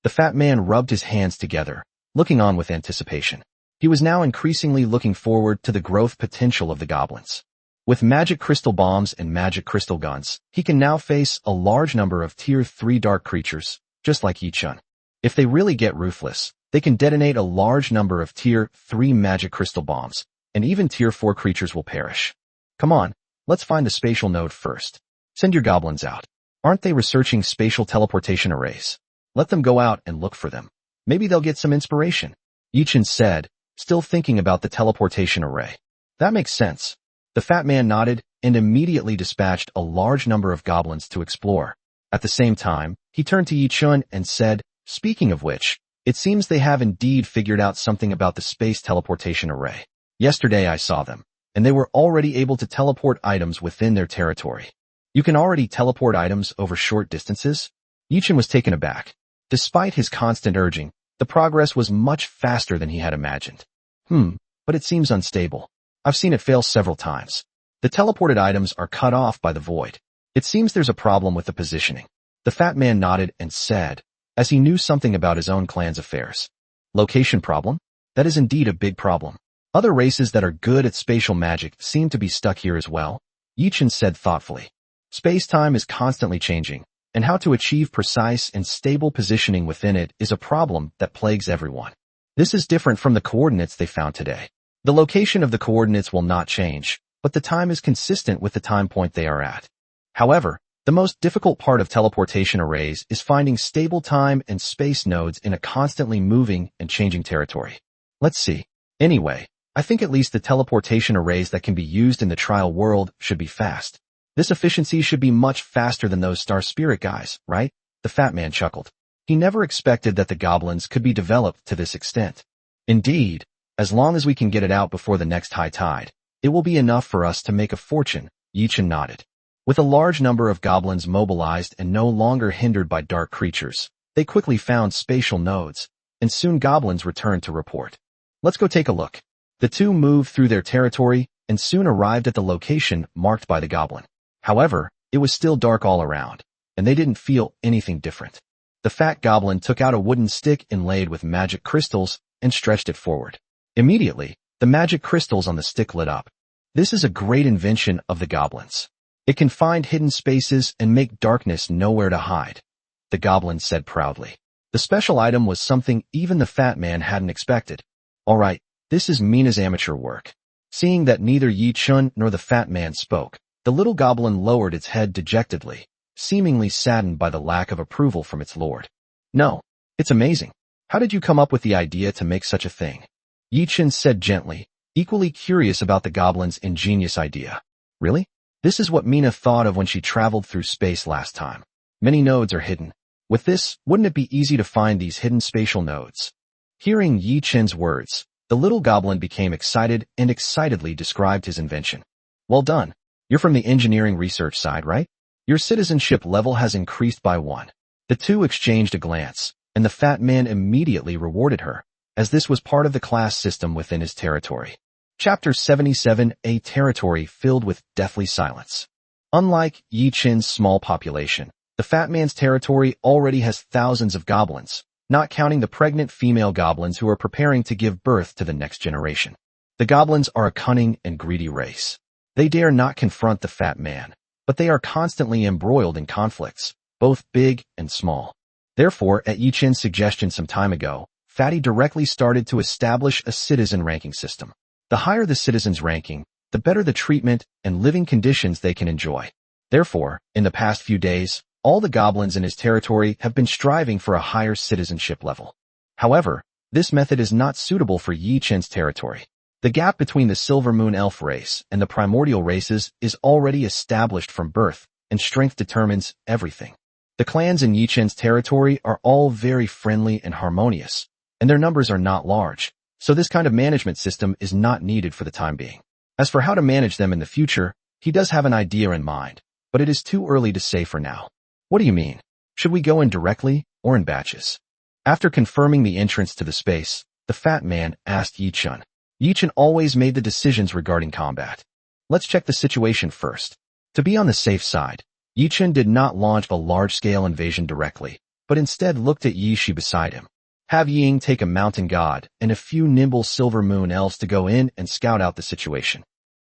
The Fat Man rubbed his hands together, looking on with anticipation. He was now increasingly looking forward to the growth potential of the goblins. With magic crystal bombs and magic crystal guns, he can now face a large number of Tier 3 dark creatures, just like Yi Chun. If they really get ruthless, they can detonate a large number of Tier 3 magic crystal bombs, and even Tier 4 creatures will perish. Come on, let's find the spatial node first. Send your goblins out. Aren't they researching spatial teleportation arrays? Let them go out and look for them. Maybe they'll get some inspiration. Yichen said, still thinking about the teleportation array. That makes sense. The Fat Man nodded and immediately dispatched a large number of goblins to explore. At the same time, he turned to Yi Chun and said, speaking of which, it seems they have indeed figured out something about the space teleportation array. Yesterday I saw them, and they were already able to teleport items within their territory. You can already teleport items over short distances? Yichen was taken aback. Despite his constant urging, the progress was much faster than he had imagined. But it seems unstable. I've seen it fail several times. The teleported items are cut off by the void. It seems there's a problem with the positioning. The Fat Man nodded and said, as he knew something about his own clan's affairs. Location problem? That is indeed a big problem. Other races that are good at spatial magic seem to be stuck here as well, Yichen said thoughtfully. Space-time is constantly changing, and how to achieve precise and stable positioning within it is a problem that plagues everyone. This is different from the coordinates they found today. The location of the coordinates will not change, but the time is consistent with the time point they are at. However, the most difficult part of teleportation arrays is finding stable time and space nodes in a constantly moving and changing territory. Let's see. Anyway, I think at least the teleportation arrays that can be used in the trial world should be fast. This efficiency should be much faster than those Star Spirit guys, right? The Fat Man chuckled. He never expected that the goblins could be developed to this extent. Indeed, as long as we can get it out before the next high tide, it will be enough for us to make a fortune, Yichen nodded. With a large number of goblins mobilized and no longer hindered by dark creatures, they quickly found spatial nodes, and soon goblins returned to report. Let's go take a look. The two moved through their territory and soon arrived at the location marked by the goblin. However, it was still dark all around, and they didn't feel anything different. The fat goblin took out a wooden stick inlaid with magic crystals and stretched it forward. Immediately, The magic crystals on the stick lit up. This is a great invention of the goblins. It can find hidden spaces and make darkness nowhere to hide, the goblin said proudly. The special item was something even the fat man hadn't expected. All right, this is Mina's amateur work. Seeing that neither Yi Chun nor the fat man spoke, the little goblin lowered its head dejectedly, seemingly saddened by the lack of approval from its lord. No, it's amazing. How did you come up with the idea to make such a thing? Yi Chun said gently, equally curious about the goblin's ingenious idea. Really? This is what Mina thought of when she traveled through space last time. Many nodes are hidden. With this, wouldn't it be easy to find these hidden spatial nodes? Hearing Yi Chun's words, the little goblin became excited and excitedly described his invention. Well done. You're from the engineering research side, right? Your citizenship level has increased by 1. The two exchanged a glance, and the fat man immediately rewarded her, as this was part of the class system within his territory. Chapter 77, a territory filled with deathly silence. Unlike Yi Chun's small population, the fat man's territory already has thousands of goblins, not counting the pregnant female goblins who are preparing to give birth to the next generation. The goblins are a cunning and greedy race. They dare not confront the fat man, but they are constantly embroiled in conflicts, both big and small. Therefore, at Yi Chun's suggestion some time ago, Fatty directly started to establish a citizen ranking system. The higher the citizen's ranking, the better the treatment and living conditions they can enjoy. Therefore, in the past few days, all the goblins in his territory have been striving for a higher citizenship level. However, this method is not suitable for Yi Chun's territory. The gap between the Silver Moon Elf race and the primordial races is already established from birth, and strength determines everything. The clans in Yi Chun's territory are all very friendly and harmonious, and their numbers are not large, so this kind of management system is not needed for the time being. As for how to manage them in the future, he does have an idea in mind, but it is too early to say for now. What do you mean? Should we go in directly or in batches? After confirming the entrance to the space, the fat man asked Yi Chun. Yi Chun always made the decisions regarding combat. Let's check the situation first. To be on the safe side, Yi Chun did not launch a large-scale invasion directly, but instead looked at Yi Shi beside him. Have Ying take a mountain god and a few nimble Silver Moon elves to go in and scout out the situation.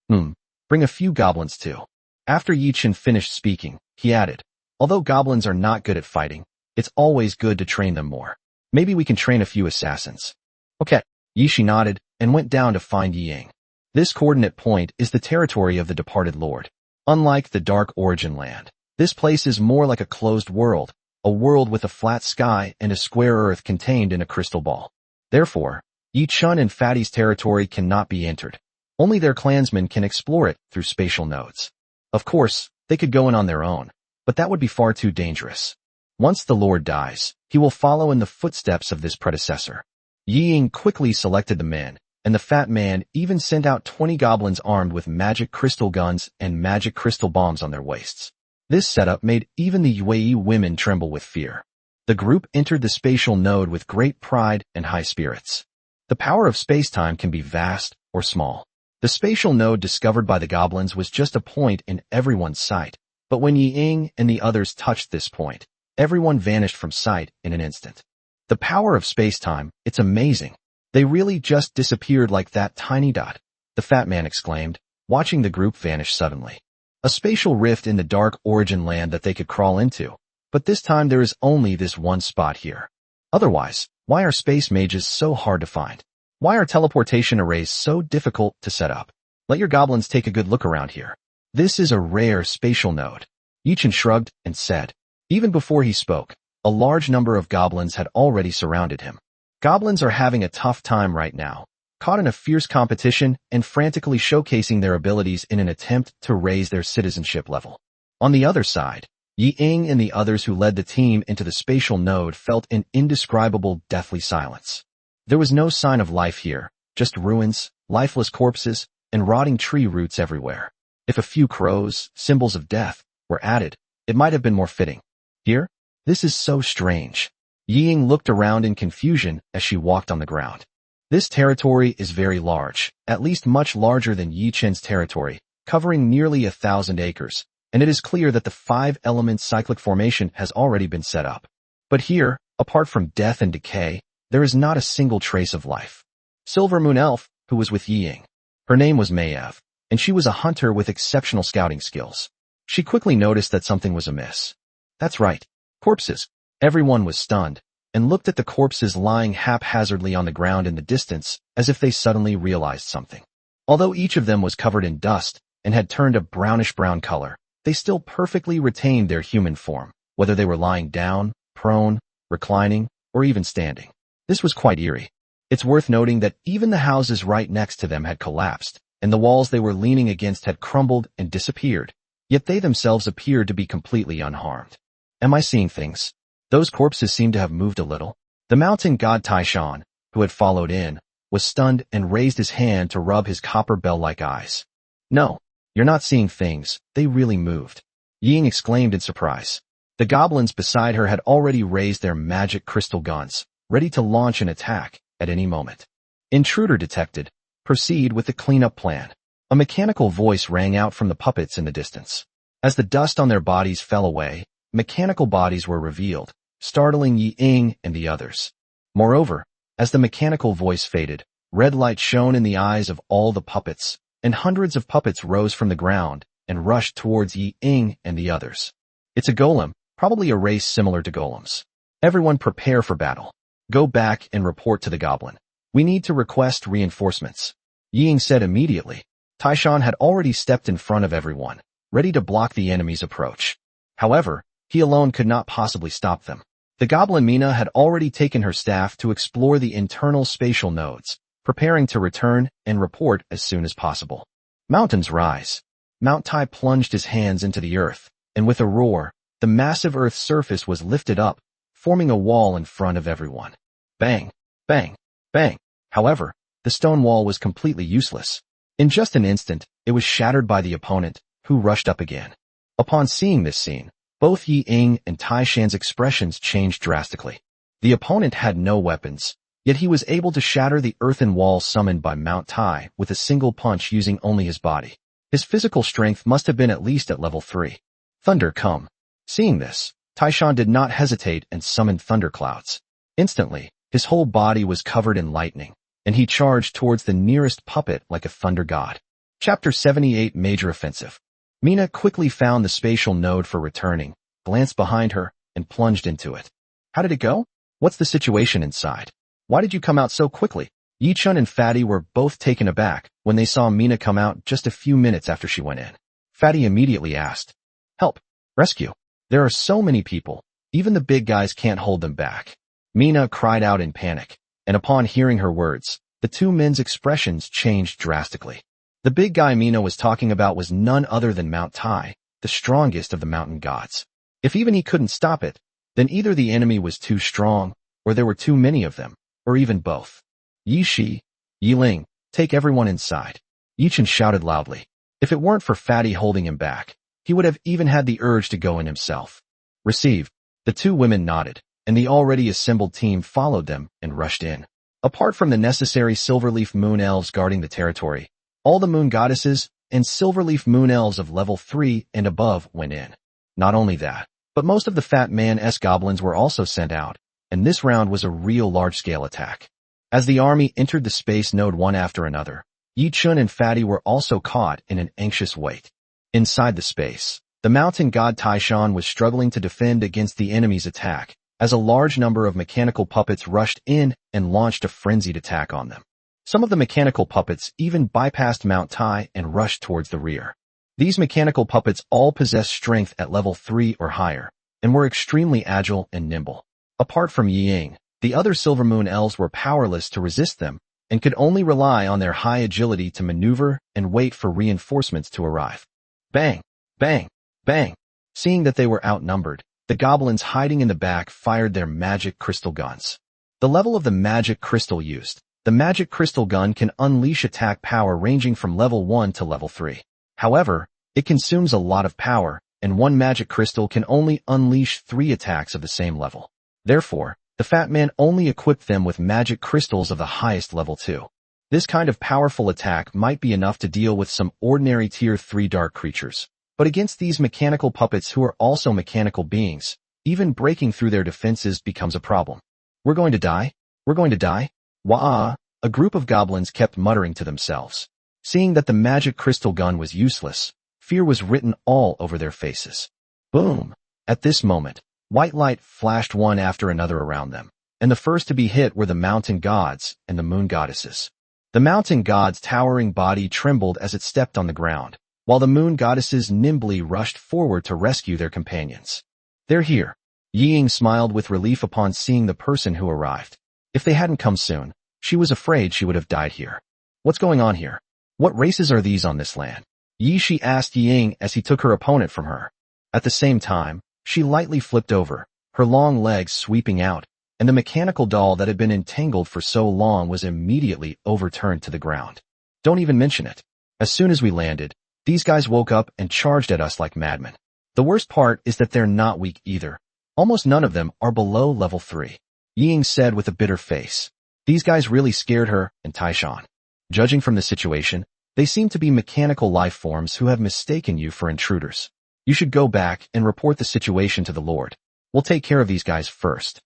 Bring a few goblins too. After Yi Chun finished speaking, he added, although goblins are not good at fighting, it's always good to train them more. Maybe we can train a few assassins. Okay. Yi Shi nodded and went down to find Yi Ying. This coordinate point is the territory of the departed lord. Unlike the Dark Origin Land, this place is more like a closed world, a world with a flat sky and a square earth contained in a crystal ball. Therefore, Yi Chun and Fatty's territory cannot be entered. Only their clansmen can explore it through spatial nodes. Of course, they could go in on their own, but that would be far too dangerous. Once the lord dies, he will follow in the footsteps of this predecessor. Yi Ying quickly selected the men, and the fat man even sent out 20 goblins armed with magic crystal guns and magic crystal bombs on their waists. This setup made even the Yue women tremble with fear. The group entered the spatial node with great pride and high spirits. The power of space-time can be vast or small. The spatial node discovered by the goblins was just a point in everyone's sight, but when Yi Ying and the others touched this point, everyone vanished from sight in an instant. The power of space-time, it's amazing. They really just disappeared like that tiny dot, the fat man exclaimed, watching the group vanish suddenly. A spatial rift in the Dark Origin Land that they could crawl into, but this time there is only this one spot here. Otherwise, why are space mages so hard to find? Why are teleportation arrays so difficult to set up? Let your goblins take a good look around here. This is a rare spatial node. Yi Chun shrugged and said. Even before he spoke, a large number of goblins had already surrounded him. Goblins are having a tough time right now, caught in a fierce competition and frantically showcasing their abilities in an attempt to raise their citizenship level. On the other side, Yi Ying and the others who led the team into the spatial node felt an indescribable deathly silence. There was no sign of life here, just ruins, lifeless corpses, and rotting tree roots everywhere. If a few crows, symbols of death, were added, it might have been more fitting. Here? This is so strange. Yi Ying looked around in confusion as she walked on the ground. This territory is very large, at least much larger than Yi Chun's territory, covering nearly 1,000 acres, and it is clear that the 5-element cyclic formation has already been set up. But here, apart from death and decay, there is not a single trace of life. Silver Moon Elf, who was with Yi Ying. Her name was Maiev, and she was a hunter with exceptional scouting skills. She quickly noticed that something was amiss. That's right, corpses. Everyone was stunned, and looked at the corpses lying haphazardly on the ground in the distance as if they suddenly realized something. Although each of them was covered in dust and had turned a brownish-brown color, they still perfectly retained their human form, whether they were lying down, prone, reclining, or even standing. This was quite eerie. It's worth noting that even the houses right next to them had collapsed, and the walls they were leaning against had crumbled and disappeared, yet they themselves appeared to be completely unharmed. Am I seeing things? Those corpses seemed to have moved a little. The mountain god Taishan, who had followed in, was stunned and raised his hand to rub his copper bell-like eyes. No, you're not seeing things, they really moved. Ying exclaimed in surprise. The goblins beside her had already raised their magic crystal guns, ready to launch an attack at any moment. Intruder detected. Proceed with the cleanup plan. A mechanical voice rang out from the puppets in the distance. As the dust on their bodies fell away, mechanical bodies were revealed, startling Yi Ying and the others. Moreover, as the mechanical voice faded, red light shone in the eyes of all the puppets, and hundreds of puppets rose from the ground and rushed towards Yi Ying and the others. It's a golem, probably a race similar to golems. Everyone prepare for battle. Go back and report to the goblin. We need to request reinforcements. Yi Ying said immediately. Taishan had already stepped in front of everyone, ready to block the enemy's approach. However, he alone could not possibly stop them. The goblin Mina had already taken her staff to explore the internal spatial nodes, preparing to return and report as soon as possible. Mountains rise. Mount Tai plunged his hands into the earth, and with a roar, the massive earth's surface was lifted up, forming a wall in front of everyone. Bang, bang, bang. However, the stone wall was completely useless. In just an instant, it was shattered by the opponent, who rushed up again. Upon seeing this scene, both Yi Ying and Taishan's expressions changed drastically. The opponent had no weapons, yet he was able to shatter the earthen wall summoned by Mount Tai with a single punch using only his body. His physical strength must have been at least at level 3. Thunder come. Seeing this, Taishan did not hesitate and summoned thunderclouds. Instantly, his whole body was covered in lightning, and he charged towards the nearest puppet like a thunder god. Chapter 78 Major Offensive. Mina quickly found the spatial node for returning, glanced behind her, and plunged into it. How did it go? What's the situation inside? Why did you come out so quickly? Yi-chun and Fatty were both taken aback when they saw Mina come out just a few minutes after she went in. Fatty immediately asked, "Help! Rescue! There are so many people, even the big guys can't hold them back." Mina cried out in panic, and upon hearing her words, the two men's expressions changed drastically. The big guy Mina was talking about was none other than Mount Tai, the strongest of the mountain gods. If even he couldn't stop it, then either the enemy was too strong, or there were too many of them, or even both. Yi Shi, Yi Ling, take everyone inside. Yi-chun shouted loudly. If it weren't for Fatty holding him back, he would have even had the urge to go in himself. Received. The two women nodded, and the already assembled team followed them and rushed in. Apart from the necessary Silverleaf Moon Elves guarding the territory, all the Moon Goddesses and Silverleaf Moon Elves of level 3 and above went in. Not only that, but most of the Fat Man-esque goblins were also sent out, and this round was a real large-scale attack. As the army entered the space node one after another, Yi-chun and Fatty were also caught in an anxious wait. Inside the space, the mountain god Taishan was struggling to defend against the enemy's attack, as a large number of mechanical puppets rushed in and launched a frenzied attack on them. Some of the mechanical puppets even bypassed Mount Tai and rushed towards the rear. These mechanical puppets all possessed strength at level 3 or higher, and were extremely agile and nimble. Apart from Yi Ying, the other Silver Moon Elves were powerless to resist them, and could only rely on their high agility to maneuver and wait for reinforcements to arrive. Bang! Bang! Bang! Seeing that they were outnumbered, the goblins hiding in the back fired their magic crystal guns. The level of the magic crystal used. The magic crystal gun can unleash attack power ranging from level 1 to level 3. However, it consumes a lot of power, and one magic crystal can only unleash 3 attacks of the same level. Therefore, the Fat Man only equipped them with magic crystals of the highest level 2. This kind of powerful attack might be enough to deal with some ordinary tier 3 dark creatures, but against these mechanical puppets who are also mechanical beings, even breaking through their defenses becomes a problem. We're going to die? We're going to die? Wah! A a group of goblins kept muttering to themselves. Seeing that the magic crystal gun was useless, fear was written all over their faces. Boom! At this moment, white light flashed one after another around them, and the first to be hit were the mountain gods and the moon goddesses. The mountain god's towering body trembled as it stepped on the ground, while the moon goddesses nimbly rushed forward to rescue their companions. "They're here." Ying smiled with relief upon seeing the person who arrived. If they hadn't come soon, she was afraid she would have died here. "What's going on here? What races are these on this land?" She asked Ying as he took her opponent from her. At the same time, she lightly flipped over, her long legs sweeping out, and the mechanical doll that had been entangled for so long was immediately overturned to the ground. "Don't even mention it. As soon as we landed, these guys woke up and charged at us like madmen. The worst part is that they're not weak either. Almost none of them are below level 3. Ying said with a bitter face. These guys really scared her and Taishan. Judging from the situation, they seem to be mechanical life forms who have mistaken you for intruders. You should go back and report the situation to the Lord. We'll take care of these guys first."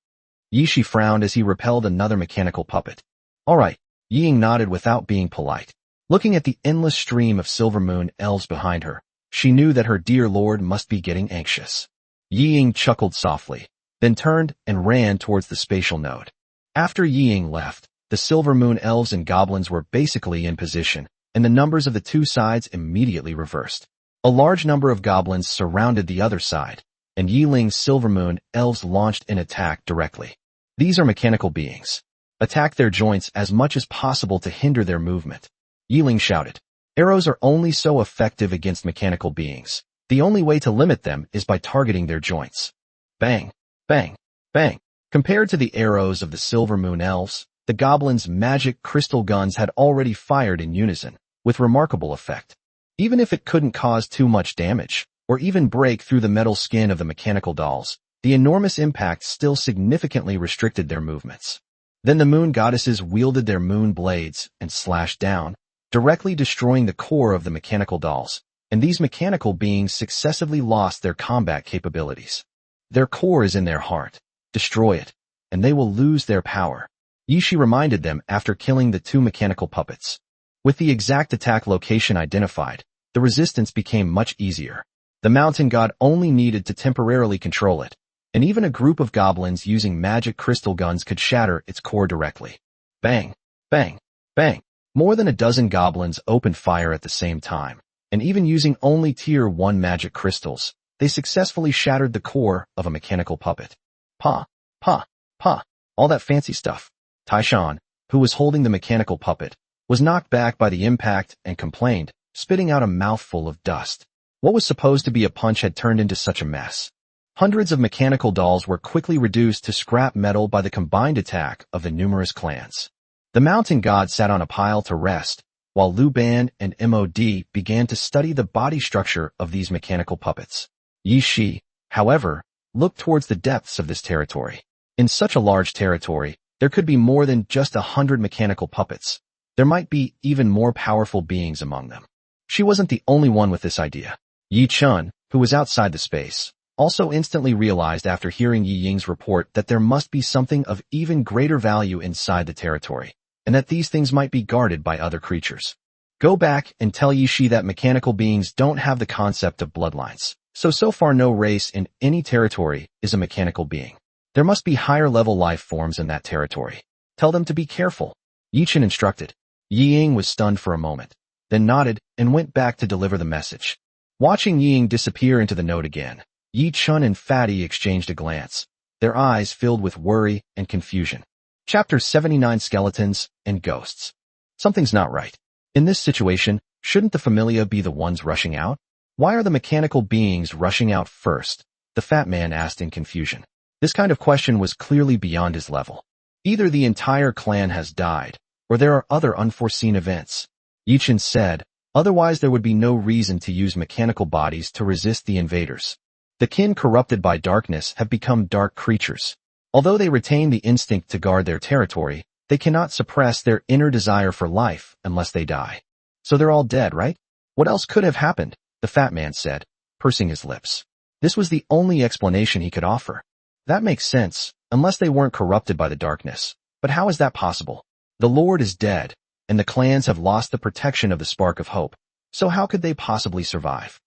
Yishi frowned as he repelled another mechanical puppet. "All right." Ying nodded without being polite. Looking at the endless stream of silver moon elves behind her, she knew that her dear lord must be getting anxious. Ying chuckled softly, then turned and ran towards the spatial node. After Ying left, the silver moon elves and goblins were basically in position, and the numbers of the two sides immediately reversed. A large number of goblins surrounded the other side, and Yiling's silver moon elves launched an attack directly. These are mechanical beings. Attack their joints as much as possible to hinder their movement. Yiling shouted. Arrows are only so effective against mechanical beings. The only way to limit them is by targeting their joints. Bang, bang, bang. Compared to the arrows of the silver moon elves, the goblins' magic crystal guns had already fired in unison, with remarkable effect. Even if it couldn't cause too much damage, or even break through the metal skin of the mechanical dolls, the enormous impact still significantly restricted their movements. Then the moon goddesses wielded their moon blades and slashed down, directly destroying the core of the mechanical dolls, and these mechanical beings successively lost their combat capabilities. Their core is in their heart. Destroy it, and they will lose their power. Yishi reminded them after killing the two mechanical puppets. With the exact attack location identified, the resistance became much easier. The mountain god only needed to temporarily control it, and even a group of goblins using magic crystal guns could shatter its core directly. Bang, bang, bang. More than a dozen goblins opened fire at the same time, and even using only tier 1 magic crystals, they successfully shattered the core of a mechanical puppet. Pa, pa, pa, all that fancy stuff. Taishan, who was holding the mechanical puppet, was knocked back by the impact and complained, spitting out a mouthful of dust. What was supposed to be a punch had turned into such a mess. Hundreds of mechanical dolls were quickly reduced to scrap metal by the combined attack of the numerous clans. The mountain god sat on a pile to rest, while Lu Ban and Mod began to study the body structure of these mechanical puppets. Yi Shi, however, looked towards the depths of this territory. In such a large territory, there could be more than just 100 mechanical puppets. There might be even more powerful beings among them. She wasn't the only one with this idea. Yi Chun, who was outside the space, also instantly realized after hearing Yi Ying's report that there must be something of even greater value inside the territory, and that these things might be guarded by other creatures. Go back and tell Yi Shi that mechanical beings don't have the concept of bloodlines. So far no race in any territory is a mechanical being. There must be higher-level life forms in that territory. Tell them to be careful. Yi Chen instructed. Yi Ying was stunned for a moment, then nodded and went back to deliver the message. Watching Yi Ying disappear into the node again, Yi Chun and Fatty exchanged a glance, their eyes filled with worry and confusion. Chapter 79 Skeletons and Ghosts. Something's not right. In this situation, shouldn't the familia be the ones rushing out? Why are the mechanical beings rushing out first? The fat man asked in confusion. This kind of question was clearly beyond his level. Either the entire clan has died, or there are other unforeseen events. Yi Chen said, otherwise there would be no reason to use mechanical bodies to resist the invaders. The kin corrupted by darkness have become dark creatures. Although they retain the instinct to guard their territory, they cannot suppress their inner desire for life unless they die. So they're all dead, right? What else could have happened? The fat man said, pursing his lips. This was the only explanation he could offer. That makes sense, unless they weren't corrupted by the darkness. But how is that possible? The Lord is dead, and the clans have lost the protection of the spark of hope, so how could they possibly survive?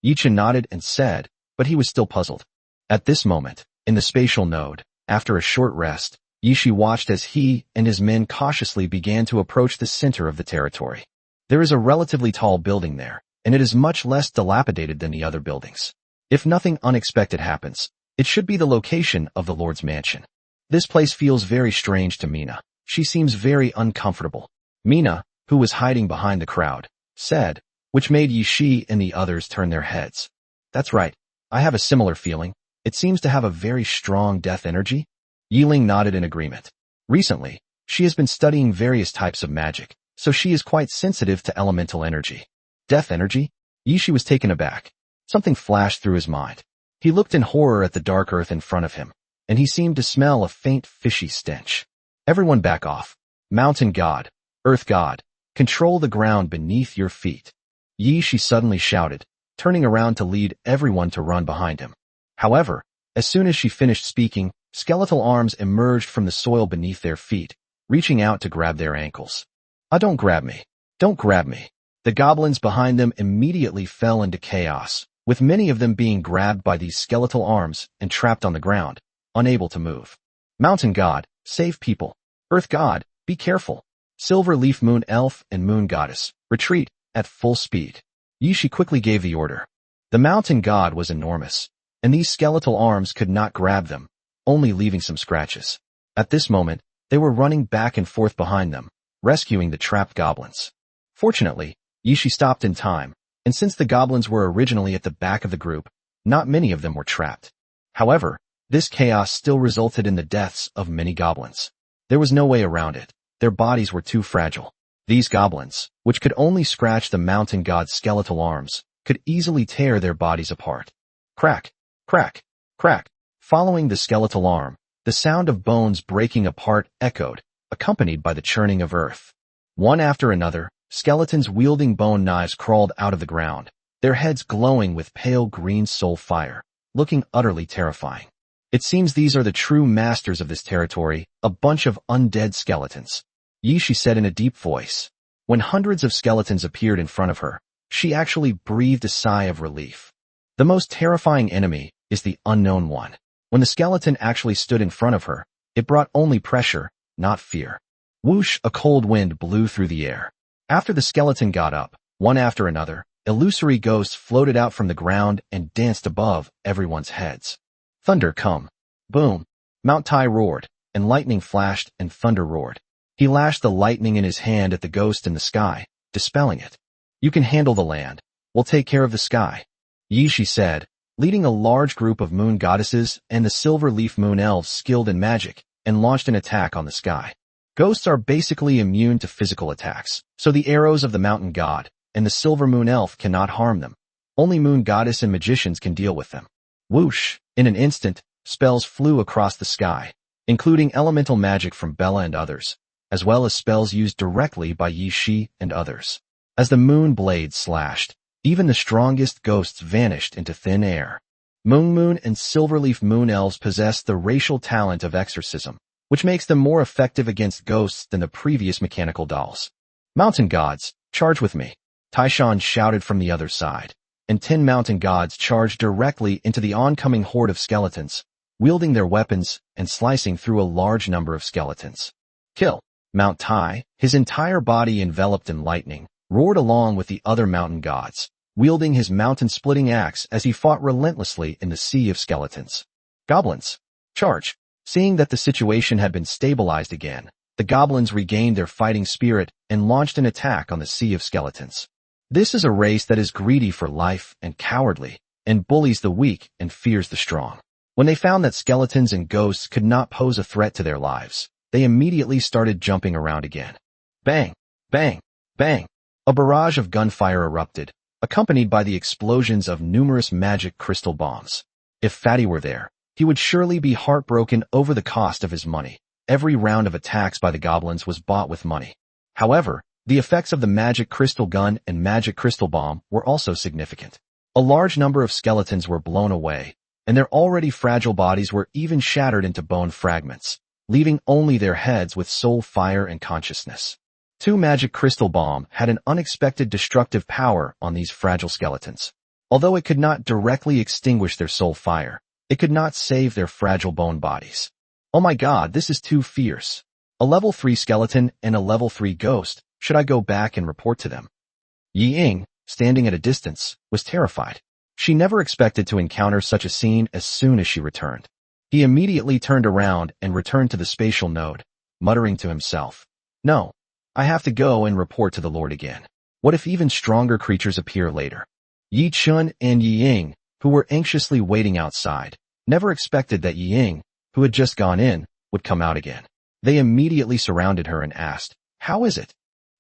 Yichen nodded and said, but he was still puzzled. At this moment, in the spatial node, after a short rest, Yishi watched as he and his men cautiously began to approach the center of the territory. There is a relatively tall building there, and it is much less dilapidated than the other buildings. If nothing unexpected happens, it should be the location of the Lord's mansion. This place feels very strange to Mina. She seems very uncomfortable. Mina, who was hiding behind the crowd, said, which made Yishi and the others turn their heads. That's right. I have a similar feeling. It seems to have a very strong death energy. Yiling nodded in agreement. Recently, she has been studying various types of magic, so she is quite sensitive to elemental energy. Death energy? Yishi was taken aback. Something flashed through his mind. He looked in horror at the dark earth in front of him, and he seemed to smell a faint fishy stench. Everyone back off. Mountain God, Earth God, control the ground beneath your feet. Yishi suddenly shouted, turning around to lead everyone to run behind him. However, as soon as she finished speaking, skeletal arms emerged from the soil beneath their feet, reaching out to grab their ankles. Don't grab me. Don't grab me. The goblins behind them immediately fell into chaos, with many of them being grabbed by these skeletal arms and trapped on the ground, unable to move. Mountain God, save people. Earth God, be careful. Silver Leaf Moon Elf and Moon Goddess, retreat, at full speed. Yishi quickly gave the order. The Mountain God was enormous, and these skeletal arms could not grab them, only leaving some scratches. At this moment, they were running back and forth behind them, rescuing the trapped goblins. Fortunately, Yishi stopped in time, and since the goblins were originally at the back of the group, not many of them were trapped. However, this chaos still resulted in the deaths of many goblins. There was no way around it. Their bodies were too fragile. These goblins, which could only scratch the mountain god's skeletal arms, could easily tear their bodies apart. Crack, crack, crack. Following the skeletal arm, the sound of bones breaking apart echoed, accompanied by the churning of earth. One after another, skeletons wielding bone knives crawled out of the ground, their heads glowing with pale green soul fire, looking utterly terrifying. It seems these are the true masters of this territory, a bunch of undead skeletons. Yishi said in a deep voice. When hundreds of skeletons appeared in front of her, she actually breathed a sigh of relief. The most terrifying enemy is the unknown one. When the skeleton actually stood in front of her, it brought only pressure, not fear. Whoosh, a cold wind blew through the air. After the skeleton got up, one after another, illusory ghosts floated out from the ground and danced above everyone's heads. Thunder come. Boom. Mount Tai roared, and lightning flashed and thunder roared. He lashed the lightning in his hand at the ghost in the sky, dispelling it. You can handle the land. We'll take care of the sky. Yishi said, leading a large group of moon goddesses and the silver leaf moon elves skilled in magic, and launched an attack on the sky. Ghosts are basically immune to physical attacks, so the arrows of the mountain god and the silver moon elf cannot harm them. Only moon goddess and magicians can deal with them. Whoosh! In an instant, spells flew across the sky, including elemental magic from Bella and others, as well as spells used directly by Yishi and others. As the moon blades slashed, even the strongest ghosts vanished into thin air. Moon and Silverleaf Moon elves possess the racial talent of exorcism, which makes them more effective against ghosts than the previous mechanical dolls. Mountain gods, charge with me, Taishan shouted from the other side, and 10 mountain gods charged directly into the oncoming horde of skeletons, wielding their weapons and slicing through a large number of skeletons. Kill! Mount Tai, his entire body enveloped in lightning, roared along with the other mountain gods, wielding his mountain-splitting axe as he fought relentlessly in the sea of skeletons. Goblins, charge! Seeing that the situation had been stabilized again, the goblins regained their fighting spirit and launched an attack on the sea of skeletons. This is a race that is greedy for life and cowardly, and bullies the weak and fears the strong. When they found that skeletons and ghosts could not pose a threat to their lives, they immediately started jumping around again. Bang! Bang! Bang! A barrage of gunfire erupted, accompanied by the explosions of numerous magic crystal bombs. If Fatty were there, he would surely be heartbroken over the cost of his money. Every round of attacks by the goblins was bought with money. However, the effects of the magic crystal gun and magic crystal bomb were also significant. A large number of skeletons were blown away, and their already fragile bodies were even shattered into bone fragments, leaving only their heads with soul fire and consciousness. Two magic crystal bomb had an unexpected destructive power on these fragile skeletons. Although it could not directly extinguish their soul fire, it could not save their fragile bone bodies. Oh my god, this is too fierce. A level 3 skeleton and a level 3 ghost. Should I go back and report to them? Yi Ying, standing at a distance, was terrified. She never expected to encounter such a scene as soon as she returned. He immediately turned around and returned to the spatial node, muttering to himself, "No, I have to go and report to the Lord again. What if even stronger creatures appear later?" Yi Chun and Yi Ying, who were anxiously waiting outside, never expected that Yi Ying, who had just gone in, would come out again. They immediately surrounded her and asked, "How is it?"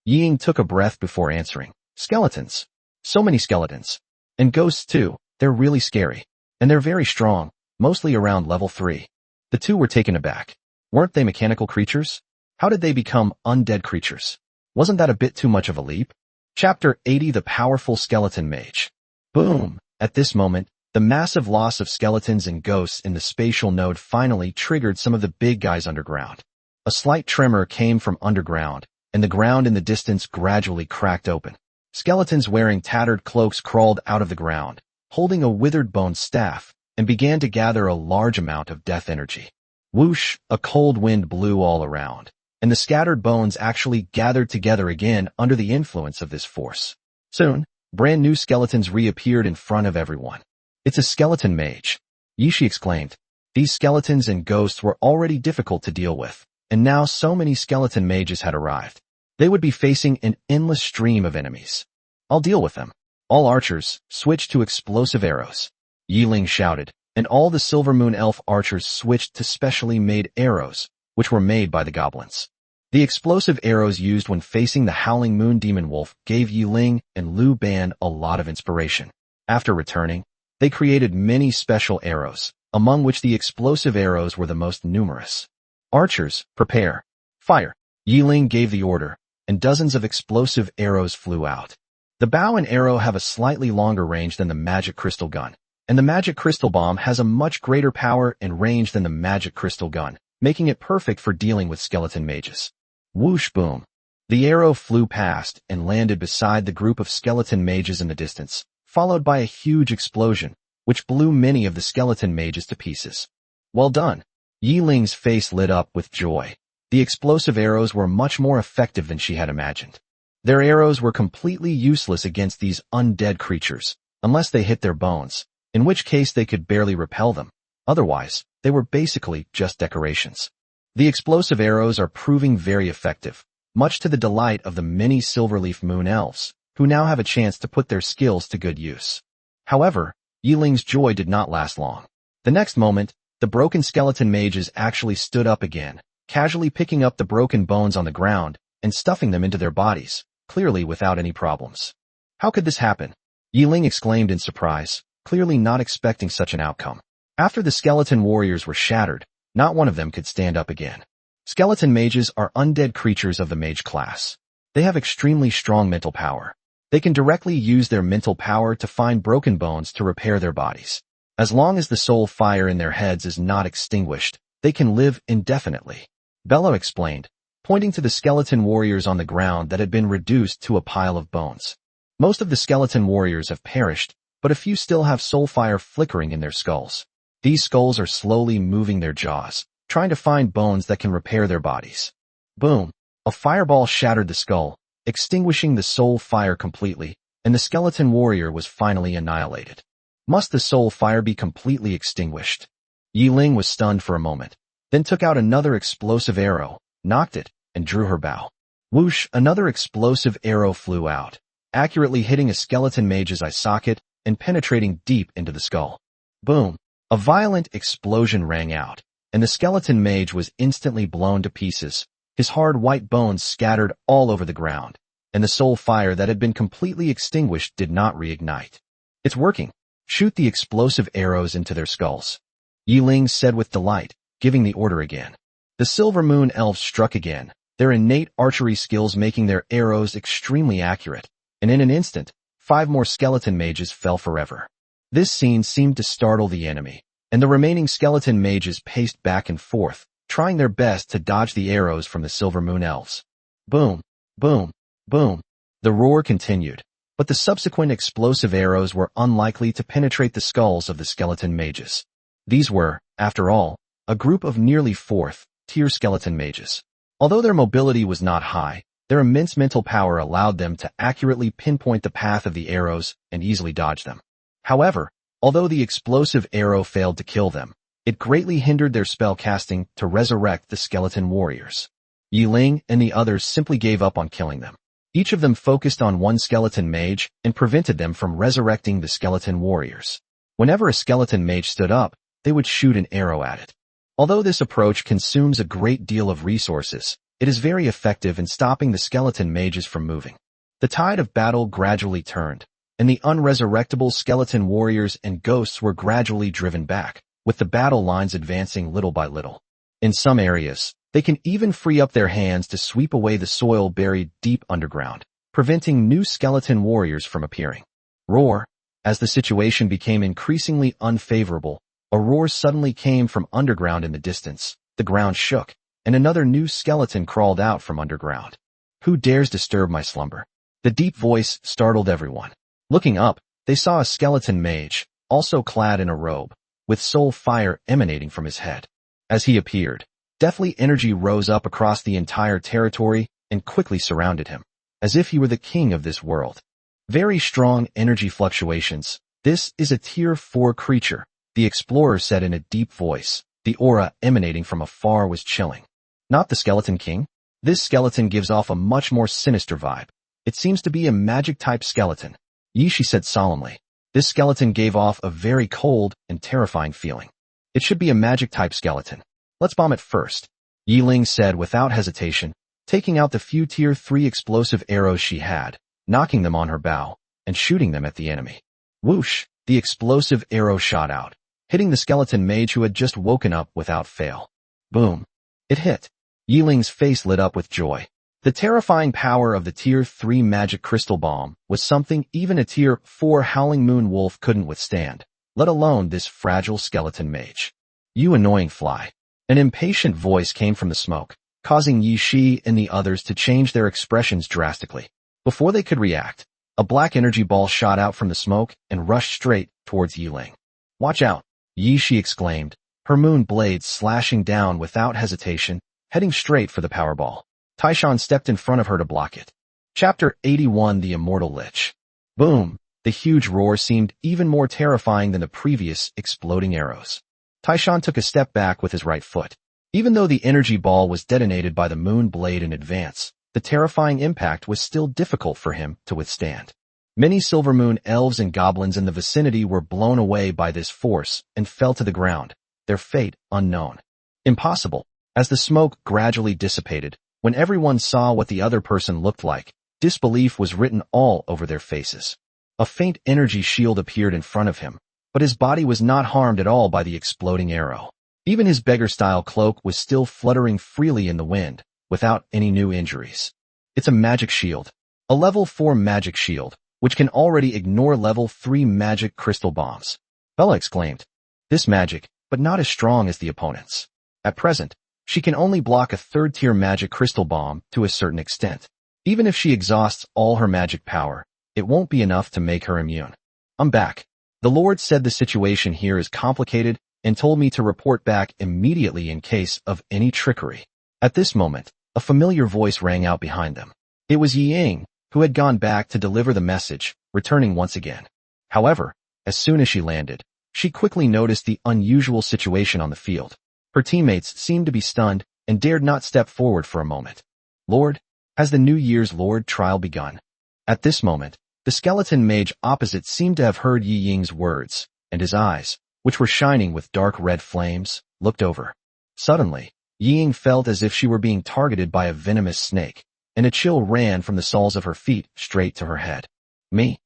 Yi Ying took a breath before answering, "Skeletons. So many skeletons. And ghosts too. They're really scary. And they're very strong, mostly around level 3. The two were taken aback. Weren't they mechanical creatures? How did they become undead creatures? Wasn't that a bit too much of a leap? Chapter 80: The Powerful Skeleton Mage. Boom! At this moment, the massive loss of skeletons and ghosts in the spatial node finally triggered some of the big guys underground. A slight tremor came from underground, and the ground in the distance gradually cracked open. Skeletons wearing tattered cloaks crawled out of the ground, holding a withered bone staff, and began to gather a large amount of death energy. Whoosh! A cold wind blew all around, and the scattered bones actually gathered together again under the influence of this force. Soon, brand new skeletons reappeared in front of everyone. "It's a skeleton mage," Yishi exclaimed. These skeletons and ghosts were already difficult to deal with, and now so many skeleton mages had arrived. They would be facing an endless stream of enemies. "I'll deal with them. All archers, switch to explosive arrows," Yi Ling shouted, and all the Silver Moon Elf archers switched to specially made arrows, which were made by the goblins. The explosive arrows used when facing the Howling Moon Demon Wolf gave Yi Ling and Lu Ban a lot of inspiration. After returning, they created many special arrows, among which the explosive arrows were the most numerous. "Archers, prepare. Fire." Yi Ling gave the order, and dozens of explosive arrows flew out. The bow and arrow have a slightly longer range than the magic crystal gun, and the magic crystal bomb has a much greater power and range than the magic crystal gun, making it perfect for dealing with skeleton mages. Whoosh boom. The arrow flew past and landed beside the group of skeleton mages in the distance, followed by a huge explosion, which blew many of the skeleton mages to pieces. "Well done." Yi Ling's face lit up with joy. The explosive arrows were much more effective than she had imagined. Their arrows were completely useless against these undead creatures, unless they hit their bones, in which case they could barely repel them. Otherwise, they were basically just decorations. The explosive arrows are proving very effective, much to the delight of the many Silverleaf Moon Elves, who now have a chance to put their skills to good use. However, Yi Ling's joy did not last long. The next moment, the broken skeleton mages actually stood up again, casually picking up the broken bones on the ground and stuffing them into their bodies, clearly without any problems. "How could this happen?" Yi Ling exclaimed in surprise, clearly not expecting such an outcome. After the skeleton warriors were shattered, not one of them could stand up again. Skeleton mages are undead creatures of the mage class. They have extremely strong mental power. They can directly use their mental power to find broken bones to repair their bodies. As long as the soul fire in their heads is not extinguished, they can live indefinitely. Bello explained, pointing to the skeleton warriors on the ground that had been reduced to a pile of bones. Most of the skeleton warriors have perished, but a few still have soul fire flickering in their skulls. These skulls are slowly moving their jaws, trying to find bones that can repair their bodies. Boom! A fireball shattered the skull, extinguishing the soul fire completely, and the skeleton warrior was finally annihilated. Must the soul fire be completely extinguished? Yi Ling was stunned for a moment, then took out another explosive arrow, knocked it, and drew her bow. Whoosh! Another explosive arrow flew out, accurately hitting a skeleton mage's eye socket and penetrating deep into the skull. Boom! A violent explosion rang out, and the skeleton mage was instantly blown to pieces, his hard white bones scattered all over the ground, and the soul fire that had been completely extinguished did not reignite. "It's working. Shoot the explosive arrows into their skulls," Yi Ling said with delight, giving the order again. The Silver Moon Elves struck again, their innate archery skills making their arrows extremely accurate, and in an instant, 5 more skeleton mages fell forever. This scene seemed to startle the enemy, and the remaining skeleton mages paced back and forth, trying their best to dodge the arrows from the Silver Moon elves. Boom, boom, boom. The roar continued, but the subsequent explosive arrows were unlikely to penetrate the skulls of the skeleton mages. These were, after all, a group of nearly fourth-tier skeleton mages. Although their mobility was not high, their immense mental power allowed them to accurately pinpoint the path of the arrows and easily dodge them. However, although the explosive arrow failed to kill them, it greatly hindered their spell casting to resurrect the skeleton warriors. Yi Ling and the others simply gave up on killing them. Each of them focused on one skeleton mage and prevented them from resurrecting the skeleton warriors. Whenever a skeleton mage stood up, they would shoot an arrow at it. Although this approach consumes a great deal of resources, it is very effective in stopping the skeleton mages from moving. The tide of battle gradually turned, and the unresurrectable skeleton warriors and ghosts were gradually driven back, with the battle lines advancing little by little. In some areas, they can even free up their hands to sweep away the soil buried deep underground, preventing new skeleton warriors from appearing. Roar. As the situation became increasingly unfavorable, a roar suddenly came from underground in the distance. The ground shook, and another new skeleton crawled out from underground. Who dares disturb my slumber? The deep voice startled everyone. Looking up, they saw a skeleton mage, also clad in a robe, with soul fire emanating from his head. As he appeared, deathly energy rose up across the entire territory and quickly surrounded him, as if he were the king of this world. Very strong energy fluctuations. This is a tier 4 creature, the explorer said in a deep voice. The aura emanating from afar was chilling. Not the Skeleton King. This skeleton gives off a much more sinister vibe. It seems to be a magic-type skeleton. Yishi said solemnly. This skeleton gave off a very cold and terrifying feeling. It should be a magic-type skeleton. Let's bomb it first, Yi Ling said without hesitation, taking out the few tier 3 explosive arrows she had, knocking them on her bow, and shooting them at the enemy. Whoosh! The explosive arrow shot out, hitting the skeleton mage who had just woken up without fail. Boom! It hit. Yi Ling's face lit up with joy. The terrifying power of the tier 3 magic crystal bomb was something even a tier 4 howling moon wolf couldn't withstand, let alone this fragile skeleton mage. You annoying fly. An impatient voice came from the smoke, causing Yi Shi and the others to change their expressions drastically. Before they could react, a black energy ball shot out from the smoke and rushed straight towards Yi Ling. Watch out, Yi Shi exclaimed, her moon blades slashing down without hesitation, heading straight for the power ball. Taishan stepped in front of her to block it. Chapter 81 The Immortal Lich. Boom! The huge roar seemed even more terrifying than the previous exploding arrows. Taishan took a step back with his right foot. Even though the energy ball was detonated by the moon blade in advance, the terrifying impact was still difficult for him to withstand. Many Silver Moon elves and goblins in the vicinity were blown away by this force and fell to the ground, their fate unknown. Impossible. As the smoke gradually dissipated, when everyone saw what the other person looked like, disbelief was written all over their faces. A faint energy shield appeared in front of him, but his body was not harmed at all by the exploding arrow. Even his beggar-style cloak was still fluttering freely in the wind, without any new injuries. It's a magic shield. A level 4 magic shield, which can already ignore level 3 magic crystal bombs. Bella exclaimed. This magic, but not as strong as the opponent's. At present, she can only block a 3rd-tier magic crystal bomb to a certain extent. Even if she exhausts all her magic power, it won't be enough to make her immune. I'm back. The Lord said the situation here is complicated and told me to report back immediately in case of any trickery. At this moment, a familiar voice rang out behind them. It was Yi Ying, who had gone back to deliver the message, returning once again. However, as soon as she landed, she quickly noticed the unusual situation on the field. Her teammates seemed to be stunned and dared not step forward for a moment. Lord, has the New Year's Lord trial begun? At this moment, the skeleton mage opposite seemed to have heard Yi Ying's words, and his eyes, which were shining with dark red flames, looked over. Suddenly, Yi Ying felt as if she were being targeted by a venomous snake, and a chill ran from the soles of her feet straight to her head. Me?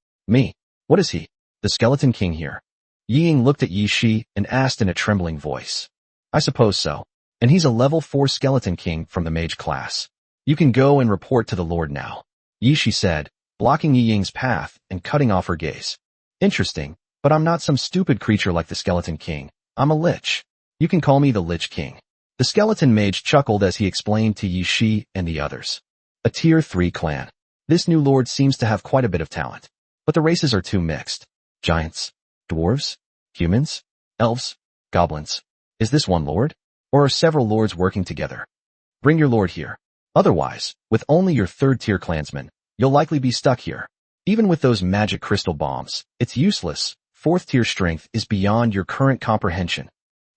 What is he? The Skeleton King here? Yi Ying looked at Yi Shi and asked in a trembling voice. I suppose so. And he's a level 4 Skeleton King from the mage class. You can go and report to the Lord now, Yi Shi said, blocking Yi Ying's path and cutting off her gaze. Interesting, but I'm not some stupid creature like the Skeleton King. I'm a lich. You can call me the Lich King. The skeleton mage chuckled as he explained to Yi Shi and the others. A tier 3 clan. This new lord seems to have quite a bit of talent. But the races are too mixed. Giants, dwarves, humans, elves, goblins. Is this one lord? Or are several lords working together? Bring your lord here. Otherwise, with only your 3rd tier clansmen, you'll likely be stuck here. Even with those magic crystal bombs, it's useless. 4th tier strength is beyond your current comprehension.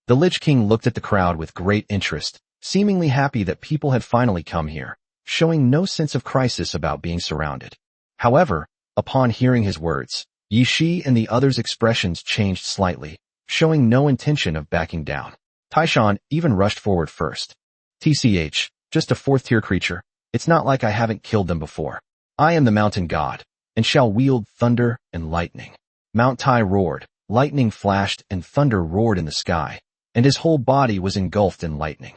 The Lich King looked at the crowd with great interest, seemingly happy that people had finally come here, showing no sense of crisis about being surrounded. However, upon hearing his words, Yi Shi and the others' expressions changed slightly, showing no intention of backing down. Taishan even rushed forward first. TCH, just a 4th tier creature. It's not like I haven't killed them before. I am the mountain god, and shall wield thunder and lightning. Mount Tai roared, lightning flashed and thunder roared in the sky, and his whole body was engulfed in lightning.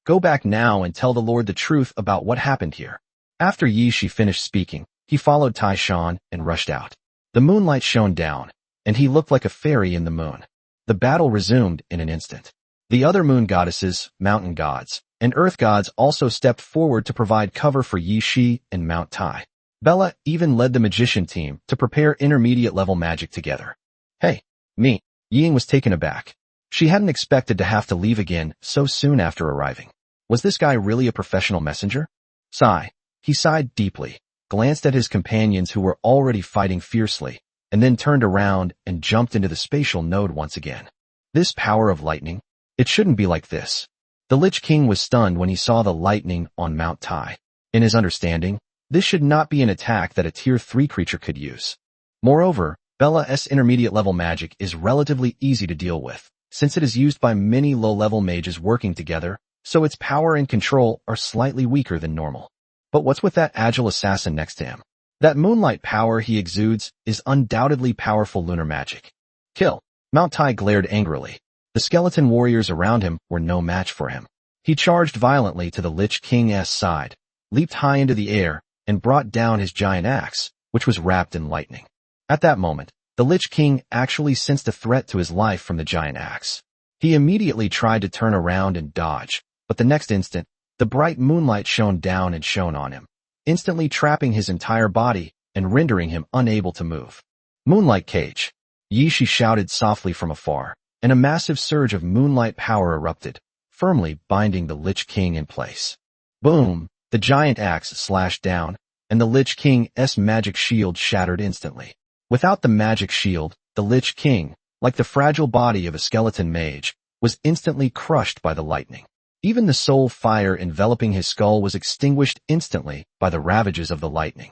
Go back now and tell the Lord the truth about what happened here. After Yi Shi finished speaking, he followed Taishan and rushed out. The moonlight shone down, and he looked like a fairy in the moon. The battle resumed in an instant. The other moon goddesses, mountain gods, and earth gods also stepped forward to provide cover for Yi Shi and Mount Tai. Bella even led the magician team to prepare intermediate-level magic together. Hey, me. Ying was taken aback. She hadn't expected to have to leave again so soon after arriving. Was this guy really a professional messenger? Sigh. He sighed deeply, glanced at his companions who were already fighting fiercely, and then turned around and jumped into the spatial node once again. This power of lightning? It shouldn't be like this. The Lich King was stunned when he saw the lightning on Mount Tai. In his understanding, this should not be an attack that a tier 3 creature could use. Moreover, Bella's intermediate-level magic is relatively easy to deal with, since it is used by many low-level mages working together, so its power and control are slightly weaker than normal. But what's with that agile assassin next to him? That moonlight power he exudes is undoubtedly powerful lunar magic. Kill. Mount Tai glared angrily. The skeleton warriors around him were no match for him. He charged violently to the Lich King's side, leaped high into the air, and brought down his giant axe, which was wrapped in lightning. At that moment, the Lich King actually sensed a threat to his life from the giant axe. He immediately tried to turn around and dodge, but the next instant, the bright moonlight shone down and shone on him, instantly trapping his entire body and rendering him unable to move. Moonlight Cage. Yi Shi shouted softly from afar, and a massive surge of moonlight power erupted, firmly binding the Lich King in place. Boom! The giant axe slashed down, and the Lich King's magic shield shattered instantly. Without the magic shield, the Lich King, like the fragile body of a skeleton mage, was instantly crushed by the lightning. Even the soul fire enveloping his skull was extinguished instantly by the ravages of the lightning.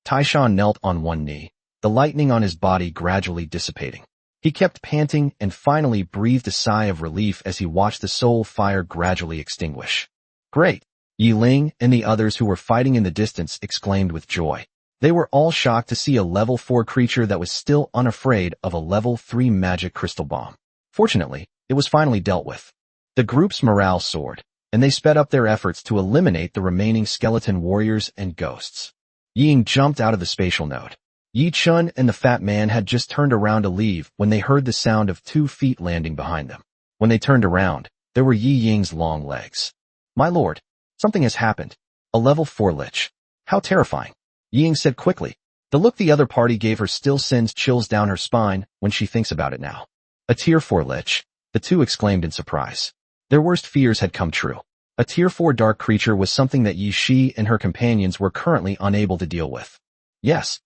Taishan knelt on one knee, the lightning on his body gradually dissipating. He kept panting and finally breathed a sigh of relief as he watched the soul fire gradually extinguish. Great! Yi Ling and the others who were fighting in the distance exclaimed with joy. They were all shocked to see a level 4 creature that was still unafraid of a level 3 magic crystal bomb. Fortunately, it was finally dealt with. The group's morale soared, and they sped up their efforts to eliminate the remaining skeleton warriors and ghosts. Ying jumped out of the spatial node. Yi Chun and the fat man had just turned around to leave when they heard the sound of 2 feet landing behind them. When they turned around, there were Yi Ying's long legs. My lord, something has happened. A level 4 lich. How terrifying. Ying said quickly. The look the other party gave her still sends chills down her spine when she thinks about it now. A tier 4 lich, the two exclaimed in surprise. Their worst fears had come true. A tier 4 dark creature was something that Yi Shi and her companions were currently unable to deal with. Yes.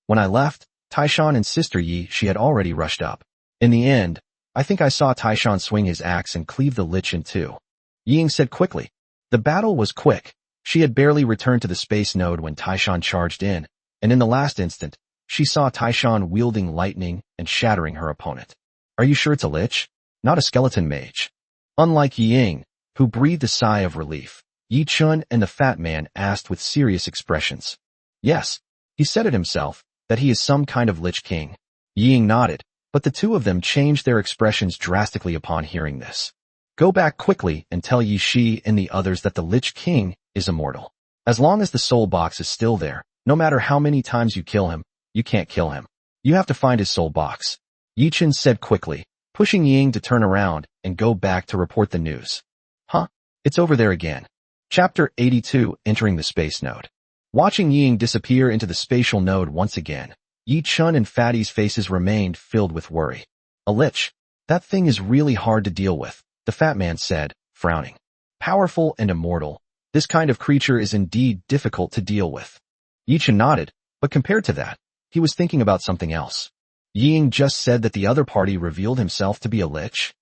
When I left, Taishan and Sister Yi Shi had already rushed up. In the end, I think I saw Taishan swing his axe and cleave the lich in two. Ying said quickly. The battle was quick. She had barely returned to the space node when Taishan charged in, and in the last instant, she saw Taishan wielding lightning and shattering her opponent. Are you sure it's a lich? Not a skeleton mage. Unlike Ying, who breathed a sigh of relief, Yi Chun and the fat man asked with serious expressions. Yes, he said it himself, that he is some kind of Lich King. Ying nodded, but the two of them changed their expressions drastically upon hearing this. Go back quickly and tell Yi Shi and the others that the Lich King is immortal. As long as the soul box is still there, no matter how many times you kill him, you can't kill him. You have to find his soul box. Yi Chun said quickly, pushing Ying to turn around and go back to report the news. Huh? It's over there again. Chapter 82, Entering the Space Node. Watching Ying disappear into the spatial node once again, Yi Chun and Fatty's faces remained filled with worry. A lich. That thing is really hard to deal with, the fat man said, frowning. Powerful and immortal, this kind of creature is indeed difficult to deal with. Yi Chun nodded, but compared to that, he was thinking about something else. Ying just said that the other party revealed himself to be a lich?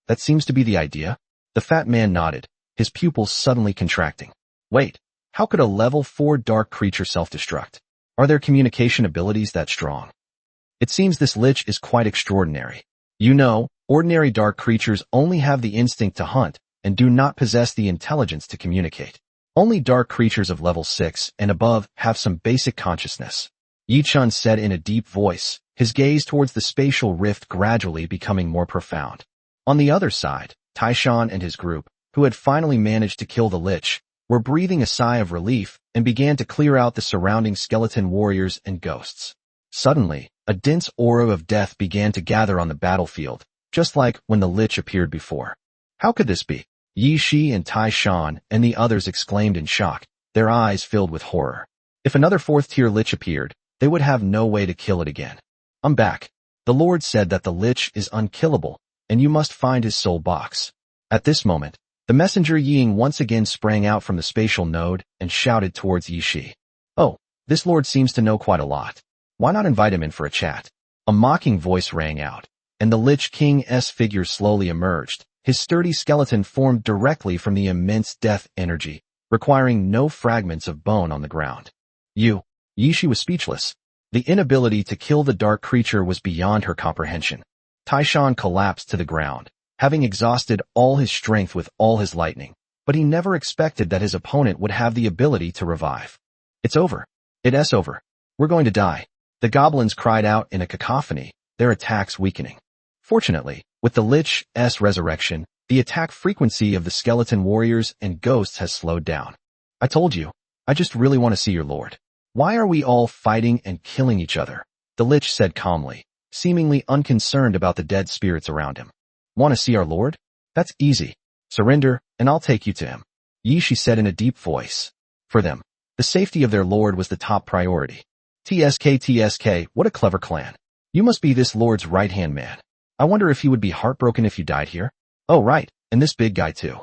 That seems to be the idea. The fat man nodded, his pupils suddenly contracting. Wait, how could a level 4 dark creature self-destruct? Are their communication abilities that strong? It seems this lich is quite extraordinary. You know, ordinary dark creatures only have the instinct to hunt and do not possess the intelligence to communicate. Only dark creatures of level 6 and above have some basic consciousness. Yi Chun said in a deep voice, his gaze towards the spatial rift gradually becoming more profound. On the other side, Taishan and his group, who had finally managed to kill the lich, were breathing a sigh of relief and began to clear out the surrounding skeleton warriors and ghosts. Suddenly, a dense aura of death began to gather on the battlefield, just like when the lich appeared before. How could this be? Yi Shi and Taishan and the others exclaimed in shock, their eyes filled with horror. If another 4th-tier lich appeared, they would have no way to kill it again. I'm back. The Lord said that the lich is unkillable, and you must find his soul box. At this moment, the messenger Ying once again sprang out from the spatial node and shouted towards Yi Shi. Oh, this lord seems to know quite a lot. Why not invite him in for a chat? A mocking voice rang out, and the Lich King's figure slowly emerged. His sturdy skeleton formed directly from the immense death energy, requiring no fragments of bone on the ground. Yi Shi was speechless. The inability to kill the dark creature was beyond her comprehension. Taishan collapsed to the ground, having exhausted all his strength with all his lightning, but he never expected that his opponent would have the ability to revive. It's over. It's over. We're going to die. The goblins cried out in a cacophony, their attacks weakening. Fortunately, with the Lich's resurrection, the attack frequency of the skeleton warriors and ghosts has slowed down. I told you, I just really want to see your lord. Why are we all fighting and killing each other? The Lich said calmly, seemingly unconcerned about the dead spirits around him. Want to see our lord? That's easy. Surrender, and I'll take you to him. Yi Shi said in a deep voice. For them, the safety of their lord was the top priority. TSK, what a clever clan. You must be this lord's right-hand man. I wonder if he would be heartbroken if you died here? Oh right, and this big guy too.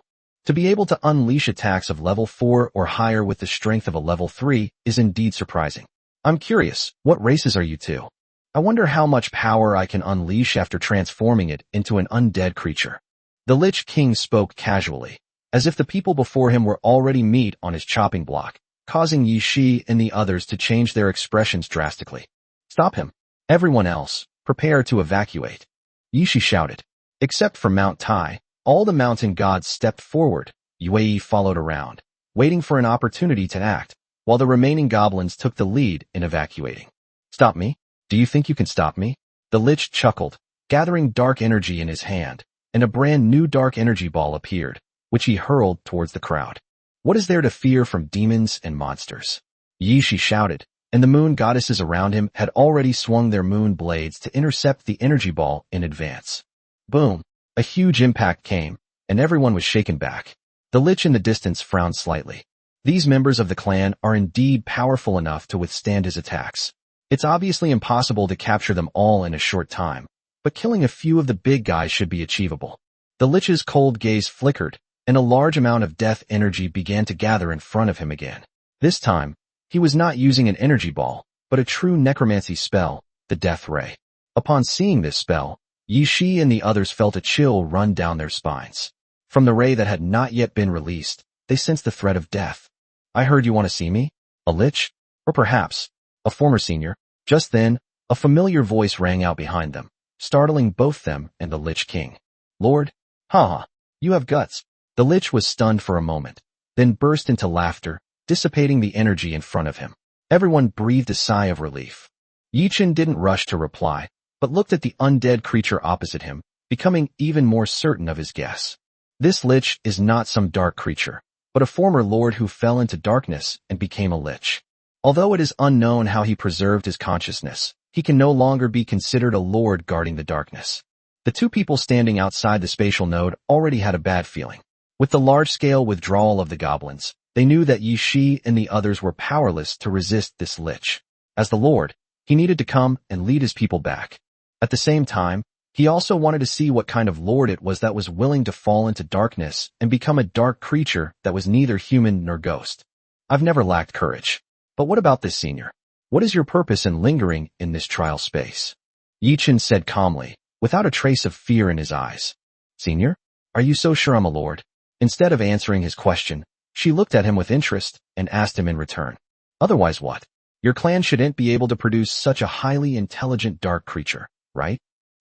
To be able to unleash attacks of level 4 or higher with the strength of a level 3 is indeed surprising. I'm curious, what races are you two? I wonder how much power I can unleash after transforming it into an undead creature. The Lich King spoke casually, as if the people before him were already meat on his chopping block, causing Yi Shi and the others to change their expressions drastically. Stop him. Everyone else, prepare to evacuate. Yi Shi shouted. Except for Mount Tai, all the mountain gods stepped forward. Yue followed around, waiting for an opportunity to act, while the remaining goblins took the lead in evacuating. Stop me? Do you think you can stop me? The Lich chuckled, gathering dark energy in his hand, and a brand new dark energy ball appeared, which he hurled towards the crowd. What is there to fear from demons and monsters? Yi Shi shouted, and the moon goddesses around him had already swung their moon blades to intercept the energy ball in advance. Boom! A huge impact came, and everyone was shaken back. The Lich in the distance frowned slightly. These members of the clan are indeed powerful enough to withstand his attacks. It's obviously impossible to capture them all in a short time, but killing a few of the big guys should be achievable. The Lich's cold gaze flickered, and a large amount of death energy began to gather in front of him again. This time, he was not using an energy ball, but a true necromancy spell, the Death Ray. Upon seeing this spell, Yi Shi and the others felt a chill run down their spines. From the ray that had not yet been released, they sensed the threat of death. I heard you want to see me? A lich? Or perhaps, a former senior? Just then, a familiar voice rang out behind them, startling both them and the Lich King. Lord? Haha, you have guts. The Lich was stunned for a moment, then burst into laughter, dissipating the energy in front of him. Everyone breathed a sigh of relief. Yi Chun didn't rush to reply, but looked at the undead creature opposite him, becoming even more certain of his guess. This lich is not some dark creature, but a former lord who fell into darkness and became a lich. Although it is unknown how he preserved his consciousness, he can no longer be considered a lord guarding the darkness. The two people standing outside the spatial node already had a bad feeling. With the large-scale withdrawal of the goblins, they knew that Yi Shi and the others were powerless to resist this lich. As the Lord, he needed to come and lead his people back. At the same time, he also wanted to see what kind of lord it was that was willing to fall into darkness and become a dark creature that was neither human nor ghost. I've never lacked courage. But what about this, senior? What is your purpose in lingering in this trial space? Yi Chen said calmly, without a trace of fear in his eyes. Senior, are you so sure I'm a lord? Instead of answering his question, she looked at him with interest and asked him in return. Otherwise what? Your clan shouldn't be able to produce such a highly intelligent dark creature, right?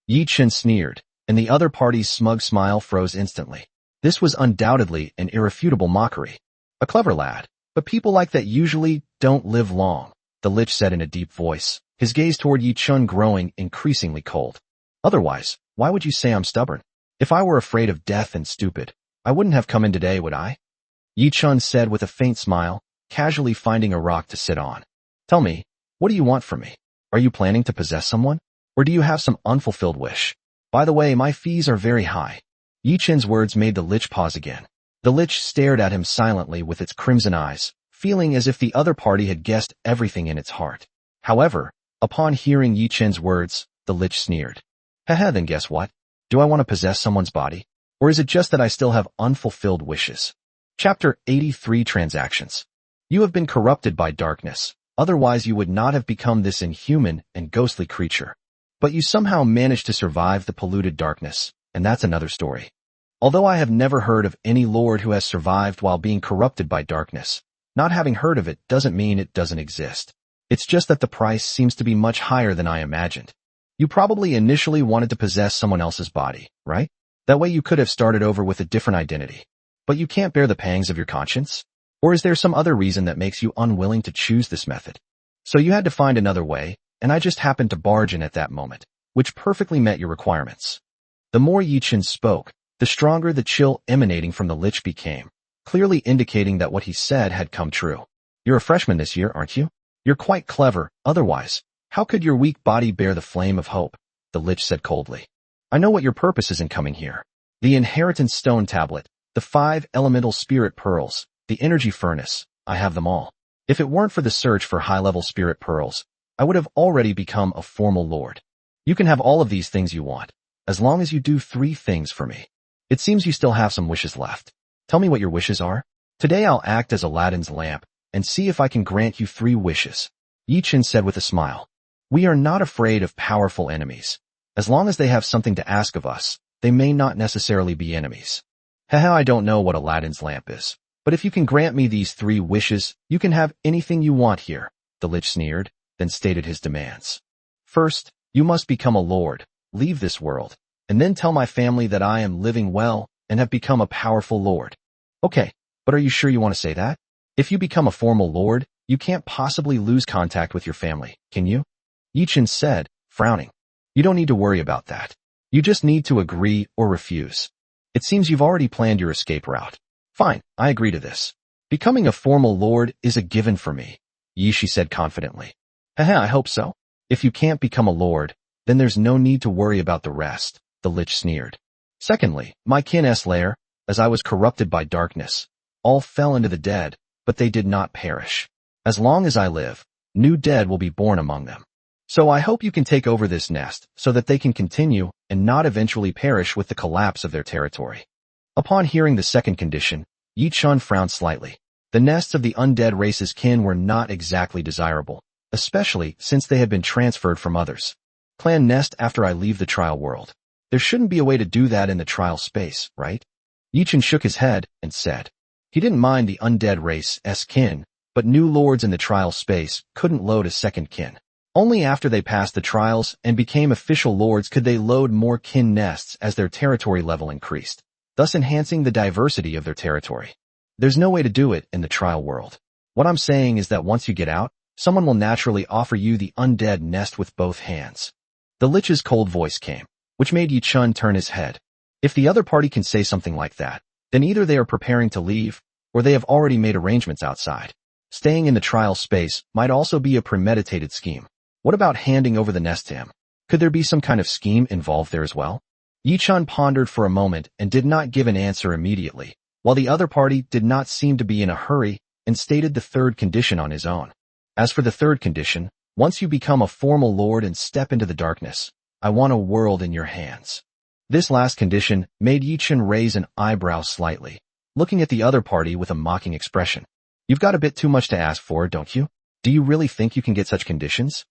Yi Chen sneered, and the other party's smug smile froze instantly. This was undoubtedly an irrefutable mockery. A clever lad, but people like that usually don't live long, the lich said in a deep voice, his gaze toward Yi Chen growing increasingly cold. Otherwise, why would you say I'm stubborn? If I were afraid of death and stupid, I wouldn't have come in today, would I? Yi Chen said with a faint smile, casually finding a rock to sit on. Tell me, what do you want from me? Are you planning to possess someone? Or do you have some unfulfilled wish? By the way, my fees are very high. Yi Chen's words made the lich pause again. The lich stared at him silently with its crimson eyes, feeling as if the other party had guessed everything in its heart. However, upon hearing Yi Chen's words, the lich sneered. Haha, then guess what? Do I want to possess someone's body? Or is it just that I still have unfulfilled wishes? Chapter 83 Transactions. You have been corrupted by darkness, otherwise you would not have become this inhuman and ghostly creature. But you somehow managed to survive the polluted darkness, and that's another story. Although I have never heard of any lord who has survived while being corrupted by darkness, not having heard of it doesn't mean it doesn't exist. It's just that the price seems to be much higher than I imagined. You probably initially wanted to possess someone else's body, right? That way you could have started over with a different identity. But you can't bear the pangs of your conscience? Or is there some other reason that makes you unwilling to choose this method? So you had to find another way, and I just happened to barge in at that moment, which perfectly met your requirements. The more Yi Chen spoke, the stronger the chill emanating from the lich became, clearly indicating that what he said had come true. You're a freshman this year, aren't you? You're quite clever, otherwise, how could your weak body bear the flame of hope? The lich said coldly. I know what your purpose is in coming here. The inheritance stone tablet, the 5 elemental spirit pearls, the energy furnace, I have them all. If it weren't for the search for high-level spirit pearls, I would have already become a formal lord. You can have all of these things you want, as long as you do 3 things for me. It seems you still have some wishes left. Tell me what your wishes are. Today I'll act as Aladdin's lamp, and see if I can grant you 3 wishes. Yi Chen said with a smile. We are not afraid of powerful enemies. As long as they have something to ask of us, they may not necessarily be enemies. Haha, I don't know what Aladdin's lamp is, but if you can grant me these 3 wishes, you can have anything you want here, the lich sneered, then stated his demands. First, you must become a lord, leave this world, and then tell my family that I am living well and have become a powerful lord. Okay, but are you sure you want to say that? If you become a formal lord, you can't possibly lose contact with your family, can you? Yi Chen said, frowning. You don't need to worry about that. You just need to agree or refuse. It seems you've already planned your escape route. Fine, I agree to this. Becoming a formal lord is a given for me, Yi Shi said confidently. Haha, I hope so. If you can't become a lord, then there's no need to worry about the rest, the lich sneered. Secondly, my kin's lair, as I was corrupted by darkness, all fell into the dead, but they did not perish. As long as I live, new dead will be born among them. So I hope you can take over this nest so that they can continue and not eventually perish with the collapse of their territory. Upon hearing the second condition, Yi Chen frowned slightly. The nests of the undead race's kin were not exactly desirable, especially since they had been transferred from others. Clan nest after I leave the trial world. There shouldn't be a way to do that in the trial space, right? Yi Chen shook his head and said. He didn't mind the undead race's kin, but new lords in the trial space couldn't load a second kin. Only after they passed the trials and became official lords could they load more kin nests as their territory level increased, thus enhancing the diversity of their territory. There's no way to do it in the trial world. What I'm saying is that once you get out, someone will naturally offer you the undead nest with both hands. The lich's cold voice came, which made Yi Chen turn his head. If the other party can say something like that, then either they are preparing to leave, or they have already made arrangements outside. Staying in the trial space might also be a premeditated scheme. What about handing over the nest to him? Could there be some kind of scheme involved there as well? Yichun pondered for a moment and did not give an answer immediately, while the other party did not seem to be in a hurry and stated the third condition on his own. As for the third condition, once you become a formal lord and step into the darkness, I want a world in your hands. This last condition made Yichun raise an eyebrow slightly, looking at the other party with a mocking expression. You've got a bit too much to ask for, don't you? Do you really think you can get such conditions?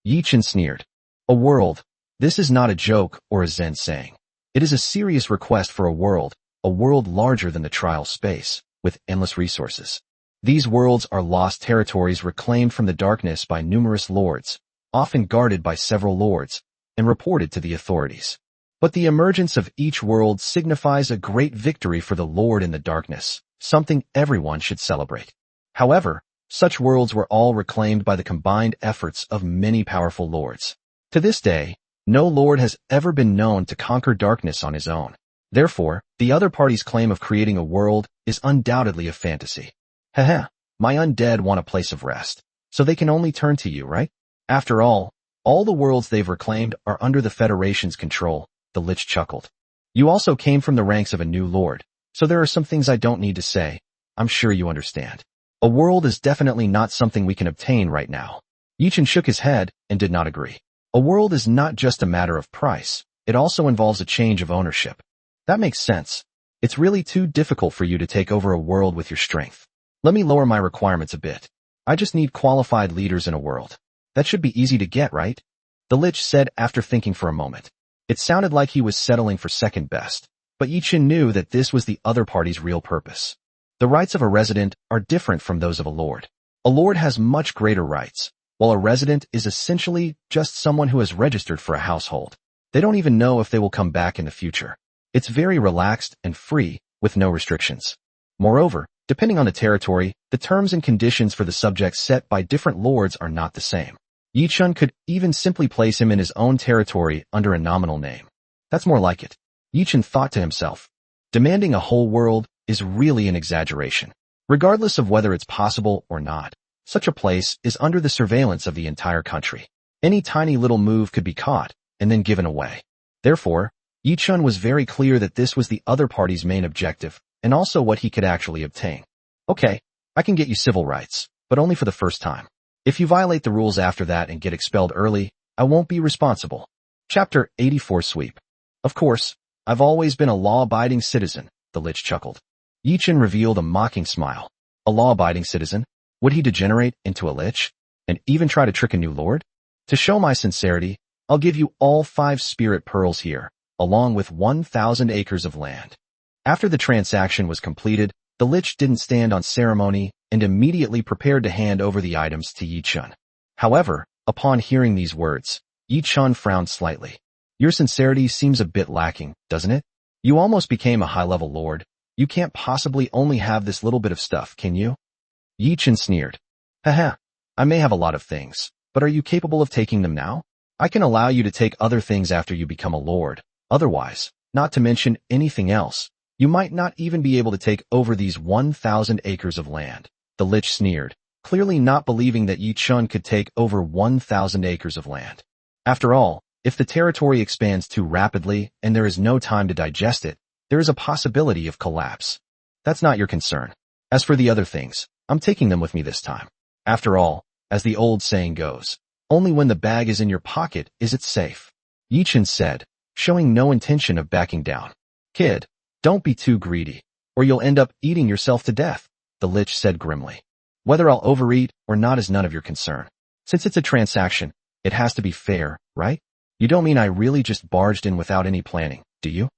Yichun sneered. A world. This is not a joke or a Zen saying. It is a serious request for a world larger than the trial space, with endless resources. These worlds are lost territories reclaimed from the darkness by numerous lords, often guarded by several lords, and reported to the authorities. But the emergence of each world signifies a great victory for the lord in the darkness, something everyone should celebrate. However, such worlds were all reclaimed by the combined efforts of many powerful lords. To this day, no lord has ever been known to conquer darkness on his own. Therefore, the other party's claim of creating a world is undoubtedly a fantasy. Haha, my undead want a place of rest, so they can only turn to you, right? After all the worlds they've reclaimed are under the Federation's control, the Lich chuckled. You also came from the ranks of a new lord, so there are some things I don't need to say. I'm sure you understand. A world is definitely not something we can obtain right now. Yichun shook his head and did not agree. A world is not just a matter of price, it also involves a change of ownership. That makes sense. It's really too difficult for you to take over a world with your strength. Let me lower my requirements a bit. I just need qualified leaders in a world. That should be easy to get, right? The Lich said after thinking for a moment. It sounded like he was settling for second best, but Yichun knew that this was the other party's real purpose. The rights of a resident are different from those of a lord. A lord has much greater rights, while a resident is essentially just someone who has registered for a household. They don't even know if they will come back in the future. It's very relaxed and free, with no restrictions. Moreover, depending on the territory, the terms and conditions for the subjects set by different lords are not the same. Yichun could even simply place him in his own territory under a nominal name. That's more like it. Yichun thought to himself. Demanding a whole world is really an exaggeration. Regardless of whether it's possible or not, such a place is under the surveillance of the entire country. Any tiny little move could be caught and then given away. Therefore, Yichun was very clear that this was the other party's main objective, and also what he could actually obtain. Okay, I can get you civil rights, but only for the first time. If you violate the rules after that and get expelled early, I won't be responsible. Chapter 84 Sweep. Of course, I've always been a law-abiding citizen, the Lich chuckled. Yichun revealed a mocking smile. A law-abiding citizen? Would he degenerate into a Lich? And even try to trick a new lord? To show my sincerity, I'll give you all 5 spirit pearls here, along with 1,000 acres of land. After the transaction was completed, the Lich didn't stand on ceremony and immediately prepared to hand over the items to Yichun. However, upon hearing these words, Yichun frowned slightly. Your sincerity seems a bit lacking, doesn't it? You almost became a high-level lord. You can't possibly only have this little bit of stuff, can you? Yichun sneered. Haha, I may have a lot of things, but are you capable of taking them now? I can allow you to take other things after you become a lord. Otherwise, not to mention anything else, you might not even be able to take over these 1,000 acres of land. The Lich sneered, clearly not believing that Yichun could take over 1,000 acres of land. After all, if the territory expands too rapidly and there is no time to digest it, there is a possibility of collapse. That's not your concern. As for the other things, I'm taking them with me this time. After all, as the old saying goes, only when the bag is in your pocket is it safe. Yichun said, showing no intention of backing down. Kid, don't be too greedy, or you'll end up eating yourself to death, the Lich said grimly. Whether I'll overeat or not is none of your concern. Since it's a transaction, it has to be fair, right? You don't mean I really just barged in without any planning, do you?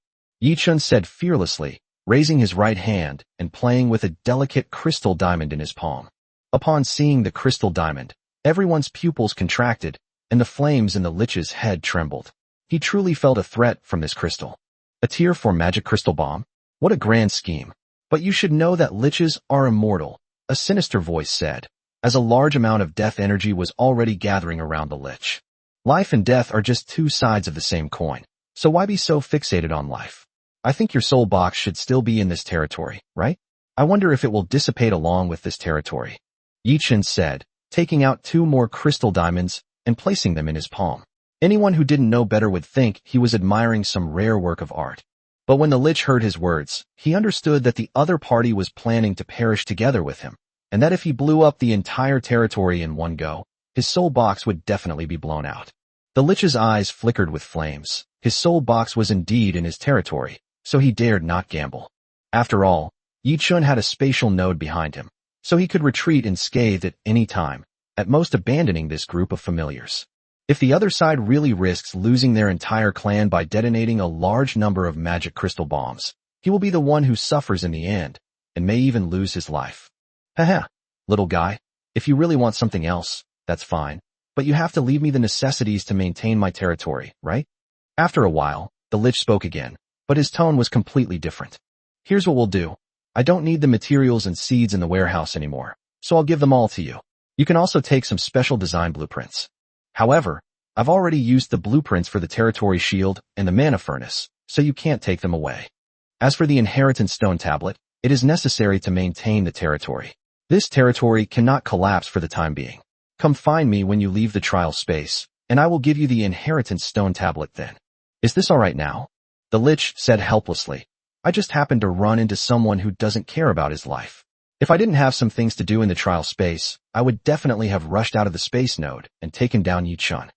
Yichun said fearlessly, raising his right hand and playing with a delicate crystal diamond in his palm. Upon seeing the crystal diamond, everyone's pupils contracted, and the flames in the Lich's head trembled. He truly felt a threat from this crystal. A tier for magic crystal bomb? What a grand scheme. But you should know that Liches are immortal, a sinister voice said, as a large amount of death energy was already gathering around the Lich. Life and death are just two sides of the same coin, so why be so fixated on life? I think your soul box should still be in this territory, right? I wonder if it will dissipate along with this territory. Yichun said, taking out 2 more crystal diamonds and placing them in his palm. Anyone who didn't know better would think he was admiring some rare work of art. But when the Lich heard his words, he understood that the other party was planning to perish together with him, and that if he blew up the entire territory in one go, his soul box would definitely be blown out. The Lich's eyes flickered with flames. His soul box was indeed in his territory, so he dared not gamble. After all, Yi Chun had a spatial node behind him, so he could retreat unscathed at any time, at most abandoning this group of familiars. If the other side really risks losing their entire clan by detonating a large number of magic crystal bombs, he will be the one who suffers in the end, and may even lose his life. Haha, little guy, if you really want something else, that's fine, but you have to leave me the necessities to maintain my territory, right? After a while, the Lich spoke again, but his tone was completely different. Here's what we'll do. I don't need the materials and seeds in the warehouse anymore, so I'll give them all to you. You can also take some special design blueprints. However, I've already used the blueprints for the territory shield and the mana furnace, so you can't take them away. As for the inheritance stone tablet, it is necessary to maintain the territory. This territory cannot collapse for the time being. Come find me when you leave the trial space, and I will give you the inheritance stone tablet then. Is this all right now? The Lich said helplessly. I just happened to run into someone who doesn't care about his life. If I didn't have some things to do in the trial space, I would definitely have rushed out of the space node and taken down Yi Chun.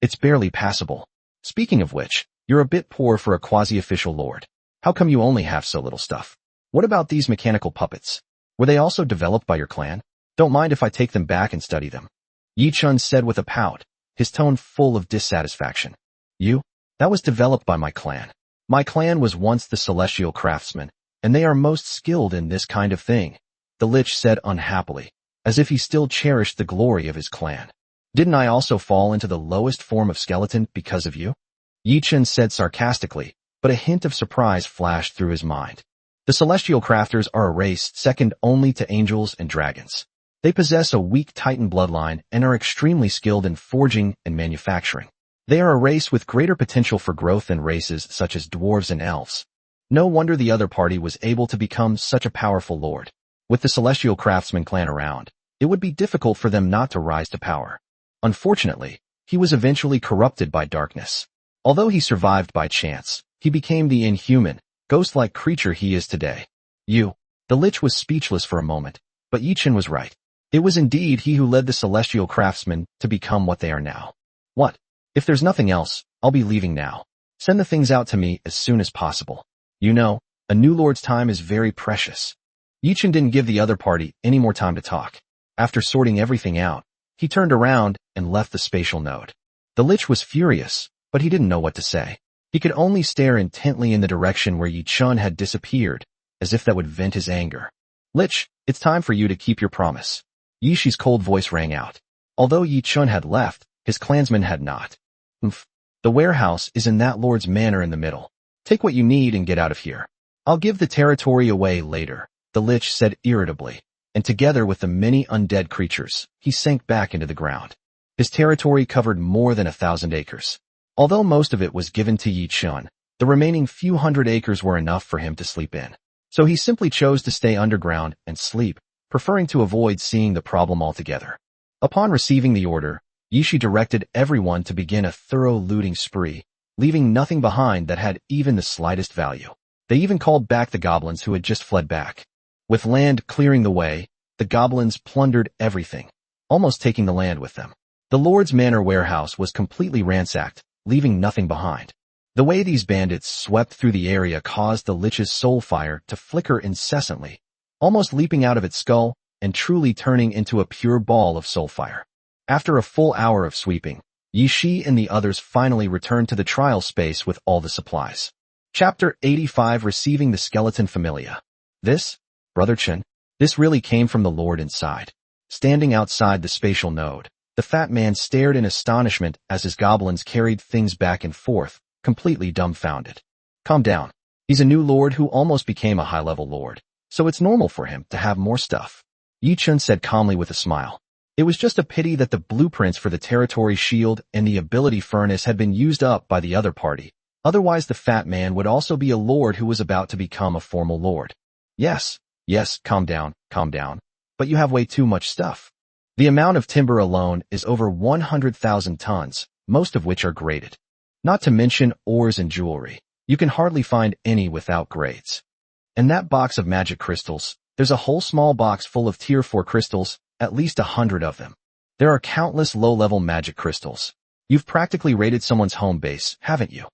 It's barely passable. Speaking of which, you're a bit poor for a quasi-official lord. How come you only have so little stuff? What about these mechanical puppets? Were they also developed by your clan? Don't mind if I take them back and study them. Yi Chun said with a pout, his tone full of dissatisfaction. That was developed by my clan. My clan was once the celestial craftsmen, and they are most skilled in this kind of thing, the Lich said unhappily, as if he still cherished the glory of his clan. Didn't I also fall into the lowest form of skeleton because of you? Yi Chun said sarcastically, but a hint of surprise flashed through his mind. The celestial crafters are a race second only to angels and dragons. They possess a weak Titan bloodline and are extremely skilled in forging and manufacturing. They are a race with greater potential for growth than races such as dwarves and elves. No wonder the other party was able to become such a powerful lord. With the celestial craftsman clan around, it would be difficult for them not to rise to power. Unfortunately, he was eventually corrupted by darkness. Although he survived by chance, he became the inhuman, ghost-like creature he is today. The Lich was speechless for a moment, but Yi Chun was right. It was indeed he who led the celestial craftsmen to become what they are now. What? If there's nothing else, I'll be leaving now. Send the things out to me as soon as possible. You know, a new lord's time is very precious. Yi Chun didn't give the other party any more time to talk. After sorting everything out, he turned around and left the spatial node. The Lich was furious, but he didn't know what to say. He could only stare intently in the direction where Yi Chun had disappeared, as if that would vent his anger. Lich, it's time for you to keep your promise. Yi Shi's cold voice rang out. Although Yi Chun had left, his clansmen had not. The warehouse is in that lord's manor in the middle. Take what you need and get out of here. I'll give the territory away later, the Lich said irritably, and together with the many undead creatures, he sank back into the ground. His territory covered more than 1,000 acres. Although most of it was given to Yi Chun, the remaining few hundred acres were enough for him to sleep in. So he simply chose to stay underground and sleep, preferring to avoid seeing the problem altogether. Upon receiving the order, Yi Shi directed everyone to begin a thorough looting spree, leaving nothing behind that had even the slightest value. They even called back the goblins who had just fled back. With land clearing the way, the goblins plundered everything, almost taking the land with them. The Lord's Manor warehouse was completely ransacked, leaving nothing behind. The way these bandits swept through the area caused the Lich's soul fire to flicker incessantly, almost leaping out of its skull and truly turning into a pure ball of soul fire. After a full hour of sweeping, Yi Shi and the others finally returned to the trial space with all the supplies. Chapter 85 Receiving the Skeleton Familia. This, Brother Chen, this really came from the Lord inside. Standing outside the spatial node, the fat man stared in astonishment as his goblins carried things back and forth, completely dumbfounded. Calm down. He's a new lord who almost became a high-level lord, so it's normal for him to have more stuff. Yi Chun said calmly with a smile. It was just a pity that the blueprints for the territory shield and the ability furnace had been used up by the other party. Otherwise the fat man would also be a lord who was about to become a formal lord. Yes, calm down, but you have way too much stuff. The amount of timber alone is over 100,000 tons, most of which are graded. Not to mention ores and jewelry. You can hardly find any without grades. In that box of magic crystals, there's a whole small box full of tier 4 crystals, at least 100 of them. There are countless low-level magic crystals. You've practically raided someone's home base, haven't you?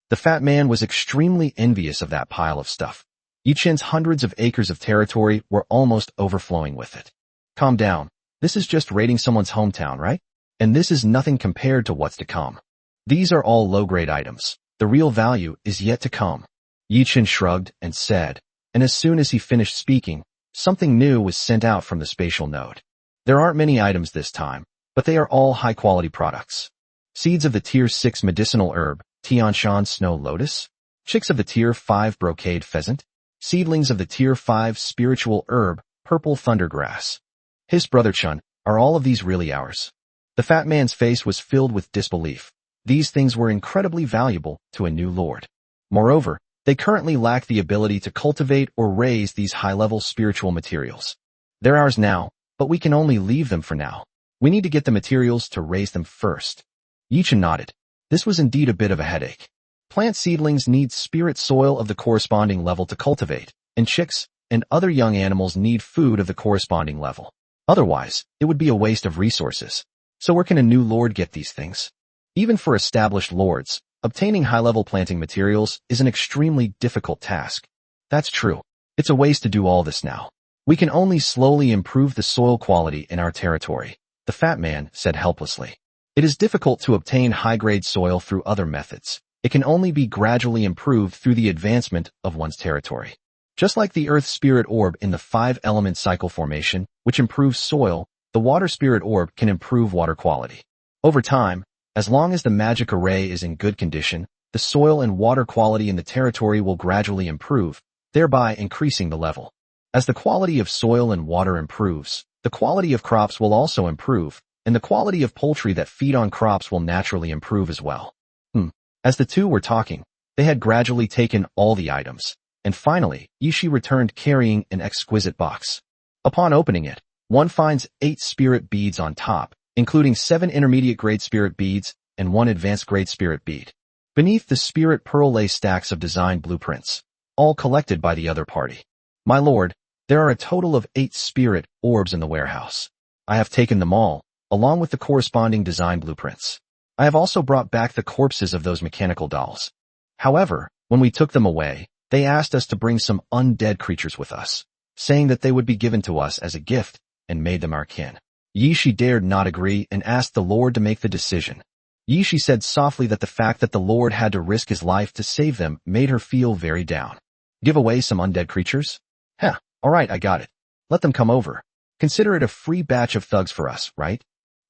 The fat man was extremely envious of that pile of stuff. Yichen's hundreds of acres of territory were almost overflowing with it. Calm down. This is just raiding someone's hometown, right? And this is nothing compared to what's to come. These are all low-grade items. The real value is yet to come. Yichen shrugged and said, and as soon as he finished speaking, something new was sent out from the spatial node. There aren't many items this time, but they are all high-quality products. Seeds of the Tier 6 medicinal herb, Tianshan Snow Lotus. Chicks of the Tier 5 brocade pheasant. Seedlings of the Tier 5 spiritual herb, purple thundergrass. His brother Chun, are all of these really ours? The fat man's face was filled with disbelief. These things were incredibly valuable to a new lord. Moreover, they currently lack the ability to cultivate or raise these high-level spiritual materials. They're ours now, but we can only leave them for now. We need to get the materials to raise them first. Yichen nodded. This was indeed a bit of a headache. Plant seedlings need spirit soil of the corresponding level to cultivate, and chicks and other young animals need food of the corresponding level. Otherwise, it would be a waste of resources. So where can a new lord get these things? Even for established lords, obtaining high-level planting materials is an extremely difficult task. That's true. It's a waste to do all this now. We can only slowly improve the soil quality in our territory, the fat man said helplessly. It is difficult to obtain high-grade soil through other methods. It can only be gradually improved through the advancement of one's territory. Just like the earth spirit orb in the 5-element cycle formation, which improves soil, the water spirit orb can improve water quality. Over time, as long as the magic array is in good condition, the soil and water quality in the territory will gradually improve, thereby increasing the level. As the quality of soil and water improves, the quality of crops will also improve, and the quality of poultry that feed on crops will naturally improve as well. As the two were talking, they had gradually taken all the items, and finally, Yishi returned carrying an exquisite box. Upon opening it, one finds 8 spirit beads on top, including 7 intermediate-grade spirit beads and 1 advanced-grade spirit bead. Beneath the spirit pearl lay stacks of design blueprints, all collected by the other party. My lord, there are a total of 8 spirit orbs in the warehouse. I have taken them all, along with the corresponding design blueprints. I have also brought back the corpses of those mechanical dolls. However, when we took them away, they asked us to bring some undead creatures with us, saying that they would be given to us as a gift and made them our kin. Yishi dared not agree and asked the lord to make the decision. Yishi said softly that the fact that the lord had to risk his life to save them made her feel very down. Give away some undead creatures? Alright, I got it. Let them come over. Consider it a free batch of thugs for us, right?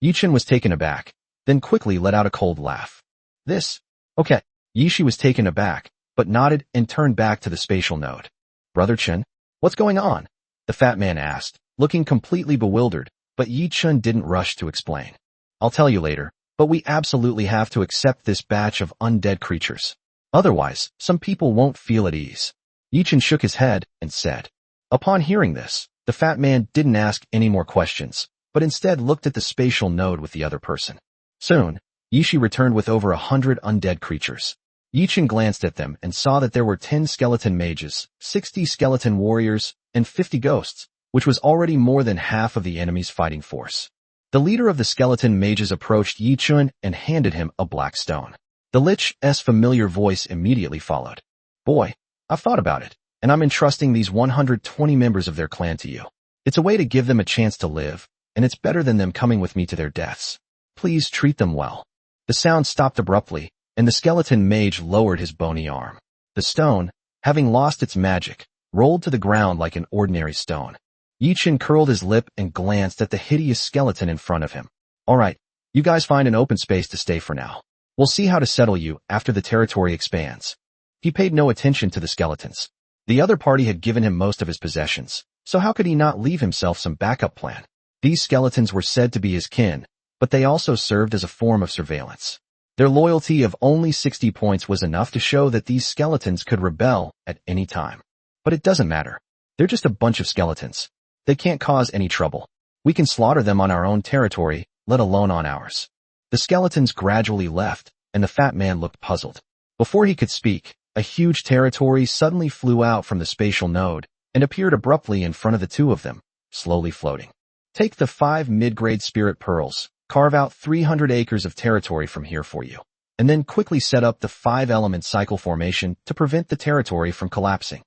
Yichen was taken aback, then quickly let out a cold laugh. This? Okay. Yishi was taken aback, but nodded and turned back to the spatial node. Brother Chen, what's going on? The fat man asked, looking completely bewildered, but Yi Chun didn't rush to explain. I'll tell you later, but we absolutely have to accept this batch of undead creatures. Otherwise, some people won't feel at ease. Yi Chun shook his head and said. Upon hearing this, the fat man didn't ask any more questions, but instead looked at the spatial node with the other person. Soon, Yishi returned with over 100 undead creatures. Yichen glanced at them and saw that there were 10 skeleton mages, 60 skeleton warriors, and 50 ghosts, which was already more than half of the enemy's fighting force. The leader of the skeleton mages approached Yichun and handed him a black stone. The Lich's familiar voice immediately followed. Boy, I've thought about it, and I'm entrusting these 120 members of their clan to you. It's a way to give them a chance to live, and it's better than them coming with me to their deaths. Please treat them well. The sound stopped abruptly, and the skeleton mage lowered his bony arm. The stone, having lost its magic, rolled to the ground like an ordinary stone. Yichen curled his lip and glanced at the hideous skeleton in front of him. Alright, you guys find an open space to stay for now. We'll see how to settle you after the territory expands. He paid no attention to the skeletons. The other party had given him most of his possessions, so how could he not leave himself some backup plan? These skeletons were said to be his kin, but they also served as a form of surveillance. Their loyalty of only 60 points was enough to show that these skeletons could rebel at any time. But it doesn't matter. They're just a bunch of skeletons. They can't cause any trouble. We can slaughter them on our own territory, let alone on ours. The skeletons gradually left, and the fat man looked puzzled. Before he could speak, a huge territory suddenly flew out from the spatial node and appeared abruptly in front of the two of them, slowly floating. Take the 5 mid-grade spirit pearls, carve out 300 acres of territory from here for you, and then quickly set up the 5-element cycle formation to prevent the territory from collapsing.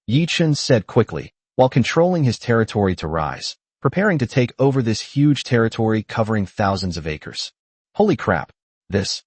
Yi Chen said quickly, while controlling his territory to rise, preparing to take over this huge territory covering thousands of acres. Holy crap! This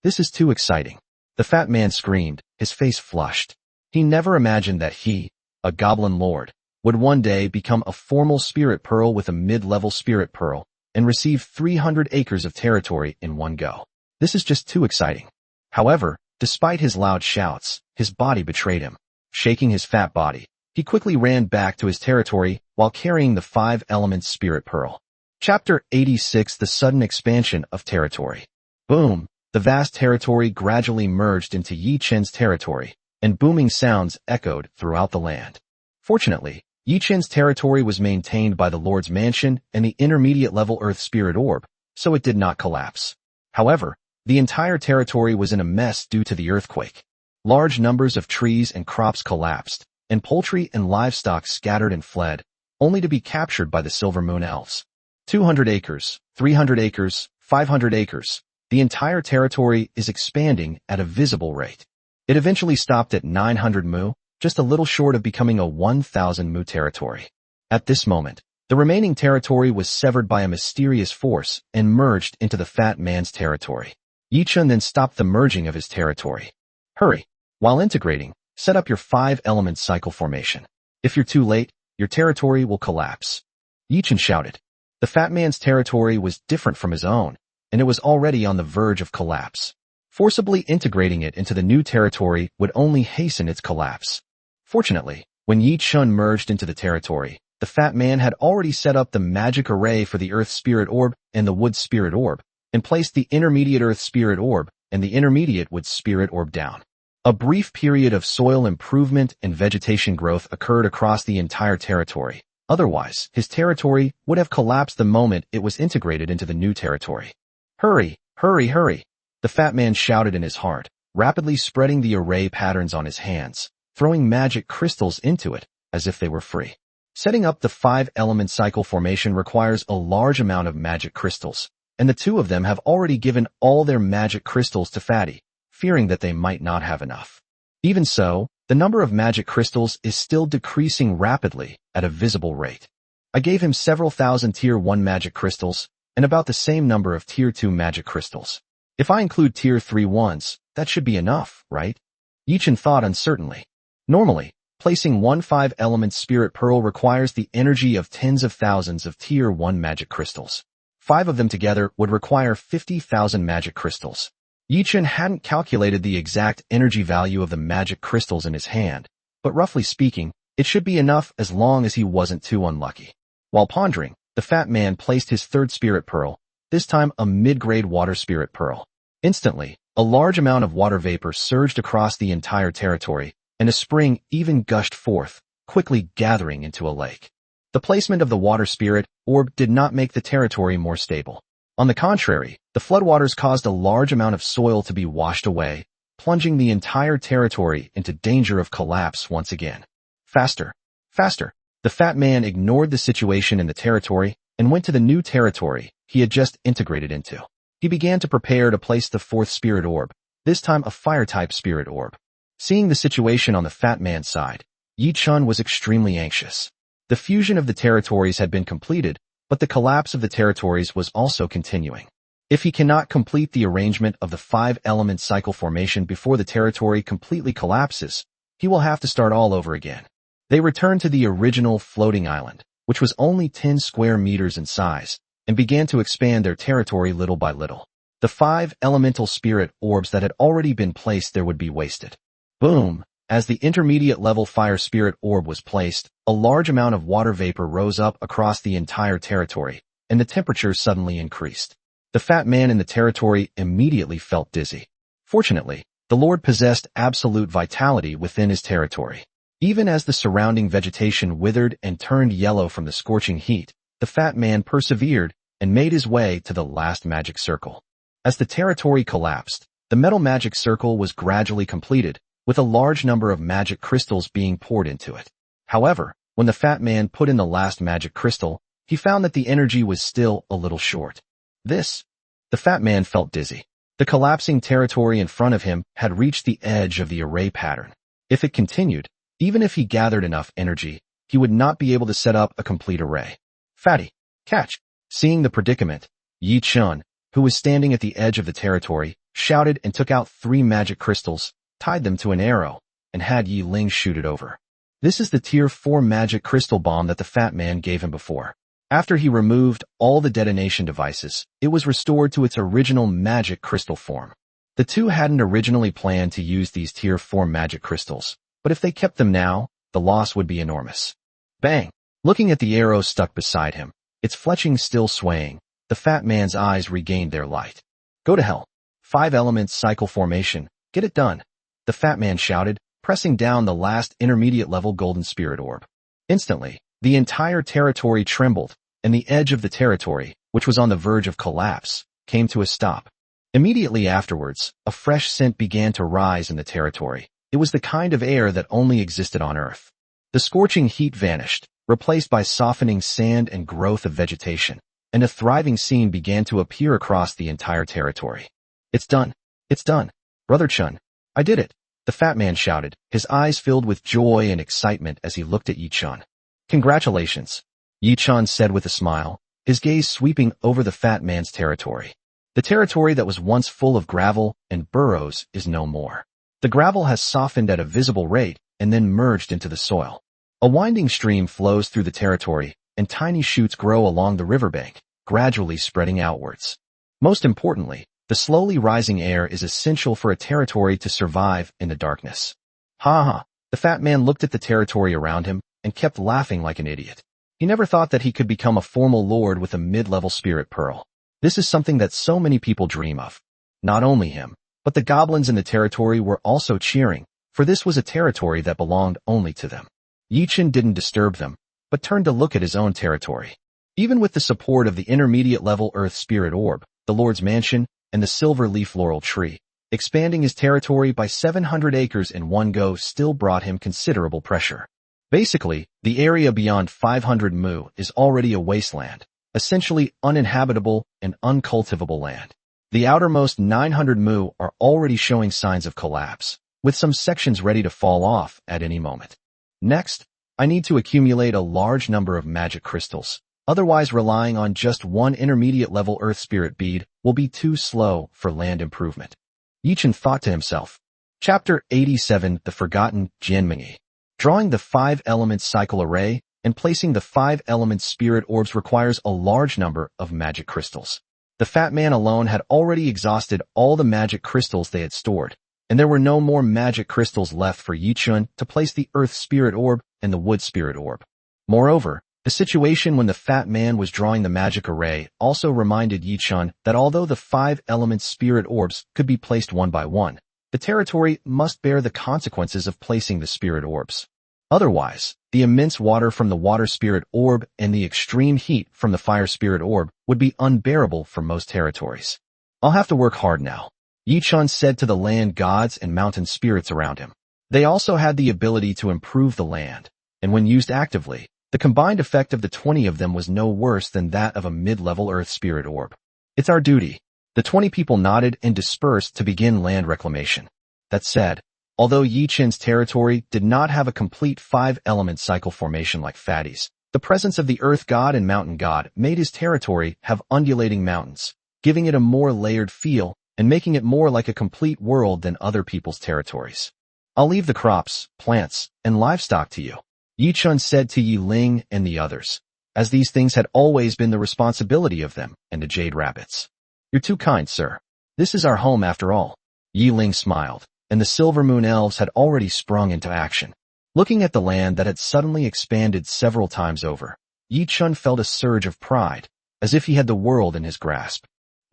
is too exciting. The fat man screamed, his face flushed. He never imagined that he, a goblin lord, would one day become a formal spirit pearl with a mid-level spirit pearl and receive 300 acres of territory in one go. This is just too exciting. However, despite his loud shouts, his body betrayed him. Shaking his fat body, he quickly ran back to his territory while carrying the 5-element spirit pearl. Chapter 86: The Sudden Expansion of Territory. Boom! The vast territory gradually merged into Yi Chen's territory, and booming sounds echoed throughout the land. Fortunately, Yi Chen's territory was maintained by the Lord's Mansion and the intermediate-level Earth Spirit Orb, so it did not collapse. However, the entire territory was in a mess due to the earthquake. Large numbers of trees and crops collapsed, and poultry and livestock scattered and fled, only to be captured by the Silver Moon Elves. 200 acres, 300 acres, 500 acres. The entire territory is expanding at a visible rate. It eventually stopped at 900 mu, just a little short of becoming a 1,000 mu territory. At this moment, the remaining territory was severed by a mysterious force and merged into the fat man's territory. Yi Chen then stopped the merging of his territory. Hurry! While integrating, set up your 5-element cycle formation. If you're too late, your territory will collapse. Yi Chen shouted. The fat man's territory was different from his own, and it was already on the verge of collapse. Forcibly integrating it into the new territory would only hasten its collapse. Fortunately, when Yi Chen merged into the territory, the fat man had already set up the magic array for the Earth Spirit Orb and the Wood Spirit Orb, and placed the intermediate Earth Spirit Orb and the intermediate Wood Spirit Orb down. A brief period of soil improvement and vegetation growth occurred across the entire territory. Otherwise, his territory would have collapsed the moment it was integrated into the new territory. Hurry, hurry, hurry! The fat man shouted in his heart, rapidly spreading the array patterns on his hands, throwing magic crystals into it, as if they were free. Setting up the 5-element cycle formation requires a large amount of magic crystals, and the two of them have already given all their magic crystals to Fatty, fearing that they might not have enough. Even so, the number of magic crystals is still decreasing rapidly at a visible rate. I gave him several thousand Tier 1 magic crystals, and about the same number of Tier 2 magic crystals. If I include Tier 3 ones, that should be enough, right? Yi Chen thought uncertainly. Normally, placing one 5-element spirit pearl requires the energy of tens of thousands of Tier 1 magic crystals. 5 of them together would require 50,000 magic crystals. Yi Chen hadn't calculated the exact energy value of the magic crystals in his hand, but roughly speaking, it should be enough as long as he wasn't too unlucky. While pondering, the fat man placed his 3rd spirit pearl, this time a mid-grade water spirit pearl. Instantly, a large amount of water vapor surged across the entire territory, and a spring even gushed forth, quickly gathering into a lake. The placement of the water spirit orb did not make the territory more stable. On the contrary, the floodwaters caused a large amount of soil to be washed away, plunging the entire territory into danger of collapse once again. Faster! Faster! The fat man ignored the situation in the territory and went to the new territory he had just integrated into. He began to prepare to place the 4th spirit orb, this time a fire-type spirit orb. Seeing the situation on the fat man's side, Yi Chen was extremely anxious. The fusion of the territories had been completed, but the collapse of the territories was also continuing. If he cannot complete the arrangement of the 5-element cycle formation before the territory completely collapses, he will have to start all over again. They returned to the original floating island, which was only 10 square meters in size, and began to expand their territory little by little. The 5 elemental spirit orbs that had already been placed there would be wasted. Boom! As the intermediate level fire spirit orb was placed, a large amount of water vapor rose up across the entire territory, and the temperature suddenly increased. The fat man in the territory immediately felt dizzy. Fortunately, the Lord possessed absolute vitality within his territory. Even as the surrounding vegetation withered and turned yellow from the scorching heat, the fat man persevered and made his way to the last magic circle. As the territory collapsed, the metal magic circle was gradually completed, with a large number of magic crystals being poured into it. However, when the fat man put in the last magic crystal, he found that the energy was still a little short. The fat man felt dizzy. The collapsing territory in front of him had reached the edge of the array pattern. If it continued, even if he gathered enough energy, he would not be able to set up a complete array. Fatty, catch! Seeing the predicament, Yi Chun, who was standing at the edge of the territory, shouted and took out 3 magic crystals, tied them to an arrow, and had Yi Ling shoot it over. This is the Tier 4 magic crystal bomb that the fat man gave him before. After he removed all the detonation devices, it was restored to its original magic crystal form. The two hadn't originally planned to use these Tier 4 magic crystals, but if they kept them now, the loss would be enormous. Bang! Looking at the arrow stuck beside him, its fletching still swaying, the fat man's eyes regained their light. Go to hell. 5 elements cycle formation, get it done. The fat man shouted, pressing down the last intermediate level golden spirit orb. Instantly, the entire territory trembled, and the edge of the territory, which was on the verge of collapse, came to a stop. Immediately afterwards, a fresh scent began to rise in the territory. It was the kind of air that only existed on Earth. The scorching heat vanished, replaced by softening sand and growth of vegetation, and a thriving scene began to appear across the entire territory. It's done. It's done. Brother Chun, I did it. The fat man shouted, his eyes filled with joy and excitement as he looked at Yi Chun. Congratulations, Yi Chun said with a smile, his gaze sweeping over the fat man's territory. The territory that was once full of gravel and burrows is no more. The gravel has softened at a visible rate and then merged into the soil. A winding stream flows through the territory, and tiny shoots grow along the riverbank, gradually spreading outwards. Most importantly, the slowly rising air is essential for a territory to survive in the darkness. Ha ha! The fat man looked at the territory around him and kept laughing like an idiot. He never thought that he could become a formal lord with a mid-level spirit pearl. This is something that so many people dream of. Not only him, but the goblins in the territory were also cheering, for this was a territory that belonged only to them. Yi Chun didn't disturb them, but turned to look at his own territory. Even with the support of the intermediate-level Earth Spirit Orb, the Lord's Mansion, and the Silver Leaf Laurel Tree, expanding his territory by 700 acres in one go still brought him considerable pressure. Basically, the area beyond 500 mu is already a wasteland, essentially uninhabitable and uncultivable land. The outermost 900 mu are already showing signs of collapse, with some sections ready to fall off at any moment. Next, I need to accumulate a large number of magic crystals. Otherwise, relying on just one intermediate-level Earth Spirit bead will be too slow for land improvement. Yi Chun thought to himself. Chapter 87, The Forgotten Jianmingyi. Drawing the 5-element cycle array and placing the 5-element spirit orbs requires a large number of magic crystals. The fat man alone had already exhausted all the magic crystals they had stored, and there were no more magic crystals left for Yi Chun to place the Earth Spirit Orb and the Wood Spirit Orb. Moreover, the situation when the fat man was drawing the magic array also reminded Yi Chun that although the 5-element spirit orbs could be placed one by one, the territory must bear the consequences of placing the spirit orbs. Otherwise, the immense water from the water spirit orb and the extreme heat from the fire spirit orb would be unbearable for most territories. I'll have to work hard now, Yi Chun said to the land gods and mountain spirits around him. They also had the ability to improve the land, and when used actively, the combined effect of the 20 of them was no worse than that of a mid-level Earth Spirit Orb. It's our duty. The 20 people nodded and dispersed to begin land reclamation. That said, although Yi Chun's territory did not have a complete 5-element cycle formation like Fatty's, the presence of the Earth God and Mountain God made his territory have undulating mountains, giving it a more layered feel and making it more like a complete world than other people's territories. I'll leave the crops, plants, and livestock to you, Yi Chun said to Yi Ling and the others, as these things had always been the responsibility of them and the Jade Rabbits. You're too kind, sir. This is our home after all. Yi Ling smiled, and the Silver Moon Elves had already sprung into action. Looking at the land that had suddenly expanded several times over, Yi Chun felt a surge of pride, as if he had the world in his grasp.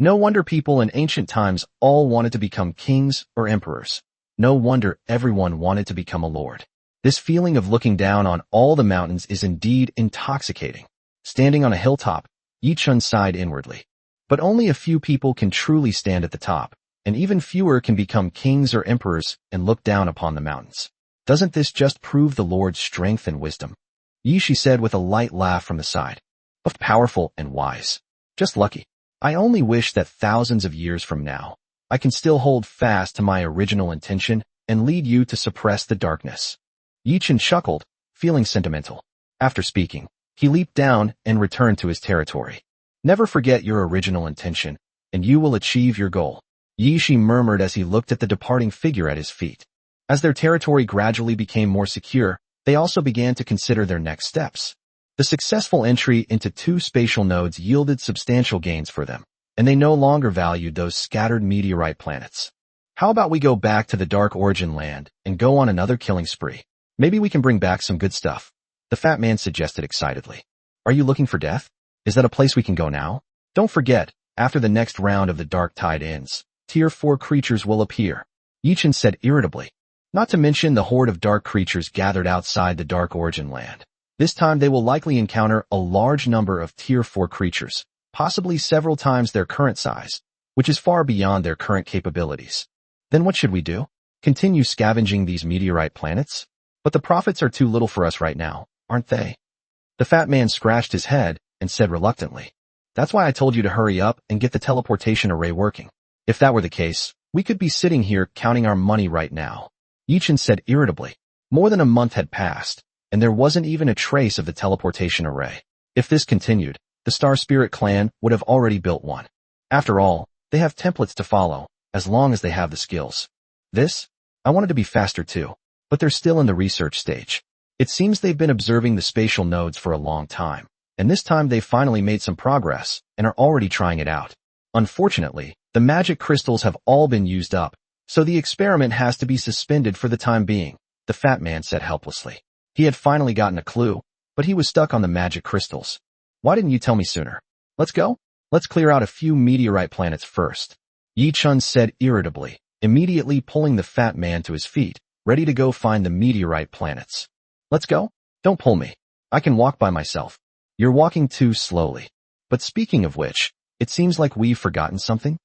No wonder people in ancient times all wanted to become kings or emperors. No wonder everyone wanted to become a lord. This feeling of looking down on all the mountains is indeed intoxicating. Standing on a hilltop, Yi Chun sighed inwardly. But only a few people can truly stand at the top, and even fewer can become kings or emperors and look down upon the mountains. Doesn't this just prove the Lord's strength and wisdom? Yi, she said with a light laugh from the side. Both powerful and wise. Just lucky. I only wish that thousands of years from now, I can still hold fast to my original intention and lead you to suppress the darkness. Yi Chun chuckled, feeling sentimental. After speaking, he leaped down and returned to his territory. Never forget your original intention, and you will achieve your goal. Yi Shi murmured as he looked at the departing figure at his feet. As their territory gradually became more secure, they also began to consider their next steps. The successful entry into 2 spatial nodes yielded substantial gains for them, and they no longer valued those scattered meteorite planets. How about we go back to the Dark Origin land and go on another killing spree? Maybe we can bring back some good stuff, the fat man suggested excitedly. Are you looking for death? Is that a place we can go now? Don't forget, after the next round of the Dark Tide ends, Tier 4 creatures will appear. Yi Chun said irritably. Not to mention the horde of dark creatures gathered outside the Dark Origin land. This time they will likely encounter a large number of Tier 4 creatures, possibly several times their current size, which is far beyond their current capabilities. Then what should we do? Continue scavenging these meteorite planets? But the profits are too little for us right now, aren't they? The fat man scratched his head and said reluctantly. That's why I told you to hurry up and get the teleportation array working. If that were the case, we could be sitting here counting our money right now. Yi Chun said irritably. More than a month had passed, and there wasn't even a trace of the teleportation array. If this continued, the Star Spirit clan would have already built one. After all, they have templates to follow, as long as they have the skills. I wanted to be faster too, but they're still in the research stage. It seems they've been observing the spatial nodes for a long time, and this time they've finally made some progress and are already trying it out. Unfortunately, the magic crystals have all been used up, so the experiment has to be suspended for the time being, the fat man said helplessly. He had finally gotten a clue, but he was stuck on the magic crystals. Why didn't you tell me sooner? Let's go? Let's clear out a few meteorite planets first. Yi Chun said irritably, immediately pulling the fat man to his feet, ready to go find the meteorite planets. Let's go? Don't pull me. I can walk by myself. You're walking too slowly. But speaking of which, it seems like we've forgotten something?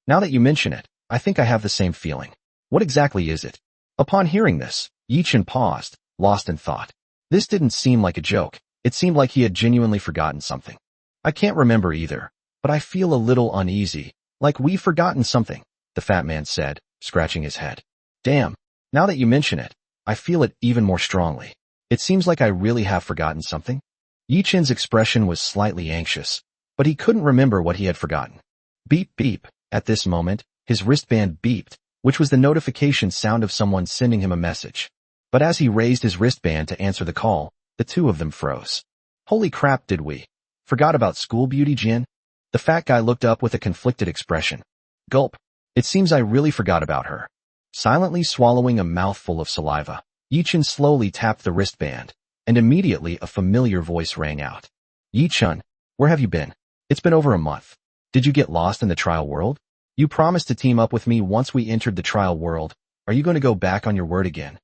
Now that you mention it, I think I have the same feeling. What exactly is it? Upon hearing this, Yi Chun paused, lost in thought. This didn't seem like a joke. It seemed like he had genuinely forgotten something. I can't remember either, but I feel a little uneasy, like we've forgotten something, the fat man said, scratching his head. Damn, now that you mention it, I feel it even more strongly. It seems like I really have forgotten something. Yi Chun's expression was slightly anxious, but he couldn't remember what he had forgotten. Beep beep. At this moment, his wristband beeped, which was the notification sound of someone sending him a message. But as he raised his wristband to answer the call, the two of them froze. Holy crap, did we? Forgot about school beauty, Jin? The fat guy looked up with a conflicted expression. Gulp. It seems I really forgot about her. Silently swallowing a mouthful of saliva, Yi Chun slowly tapped the wristband, and immediately a familiar voice rang out. Yi Chun, where have you been? It's been over a month. Did you get lost in the trial world? You promised to team up with me once we entered the trial world. Are you going to go back on your word again?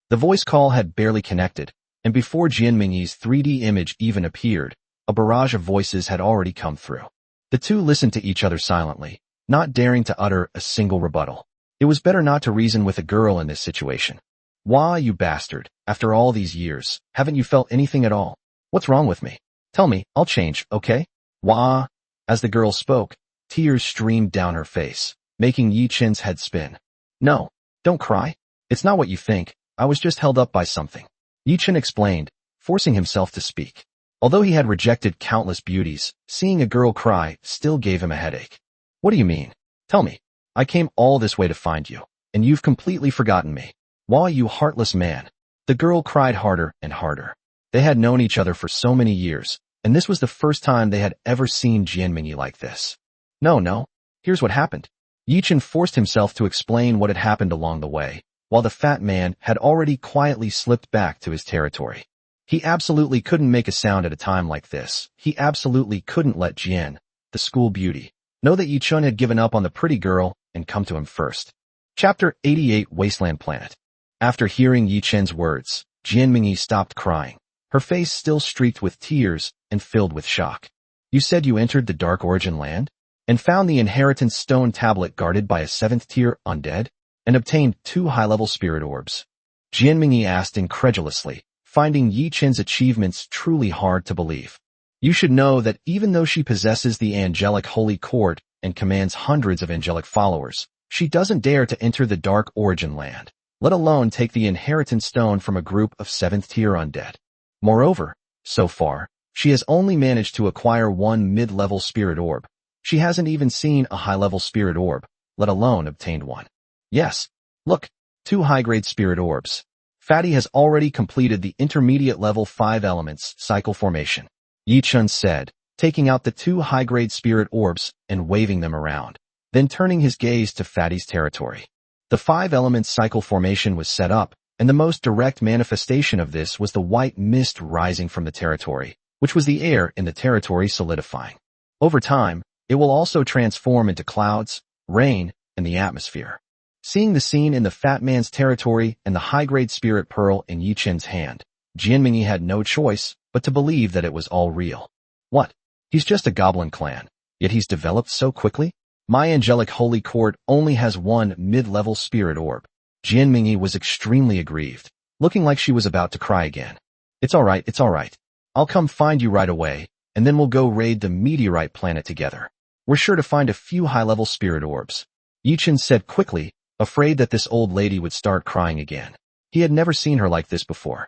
The voice call had barely connected, and before Jian Mingyi's 3D image even appeared, a barrage of voices had already come through. The two listened to each other silently, not daring to utter a single rebuttal. It was better not to reason with a girl in this situation. Why, you bastard, after all these years, haven't you felt anything at all? What's wrong with me? Tell me, I'll change, okay? Wah. As the girl spoke, tears streamed down her face, making Yi Chun's head spin. No, don't cry. It's not what you think. I was just held up by something. Yi Chun explained, forcing himself to speak. Although he had rejected countless beauties, seeing a girl cry still gave him a headache. What do you mean? Tell me. I came all this way to find you, and you've completely forgotten me. Why, you heartless man? The girl cried harder and harder. They had known each other for so many years, and this was the first time they had ever seen Jian Mingyi like this. No. Here's what happened. Yi Chun forced himself to explain what had happened along the way, while the fat man had already quietly slipped back to his territory. He absolutely couldn't make a sound at a time like this. He absolutely couldn't let Jian, the school beauty, know that Yi Chun had given up on the pretty girl and come to him first. Chapter 88, Wasteland Planet. After hearing Yi Chun's words, Jian Mingyi stopped crying, her face still streaked with tears and filled with shock. You said you entered the Dark Origin Land and found the inheritance stone tablet guarded by a 7th-tier undead and obtained 2 high-level spirit orbs. Jianmingyi asked incredulously, finding Yi Chen's achievements truly hard to believe. You should know that even though she possesses the angelic holy court and commands hundreds of angelic followers, she doesn't dare to enter the Dark Origin Land, let alone take the inheritance stone from a group of 7th-tier undead. Moreover, so far, she has only managed to acquire 1 mid-level spirit orb. She hasn't even seen a high-level spirit orb, let alone obtained one. Yes, look, 2 high-grade spirit orbs. Fatty has already completed the intermediate level 5 elements cycle formation, Yi Chen said, taking out the 2 high-grade spirit orbs and waving them around, then turning his gaze to Fatty's territory. The 5 elements cycle formation was set up, and the most direct manifestation of this was the white mist rising from the territory, which was the air in the territory solidifying. Over time, it will also transform into clouds, rain, and the atmosphere. Seeing the scene in the fat man's territory and the high-grade spirit pearl in Yi Chen's hand, Jianmingyi had no choice but to believe that it was all real. What? He's just a goblin clan, yet he's developed so quickly? My angelic holy court only has 1 mid-level spirit orb. Jianmingyi was extremely aggrieved, looking like she was about to cry again. It's all right. I'll come find you right away, and then we'll go raid the meteorite planet together. We're sure to find a few high-level spirit orbs. Yi Chen said quickly, afraid that this old lady would start crying again. He had never seen her like this before.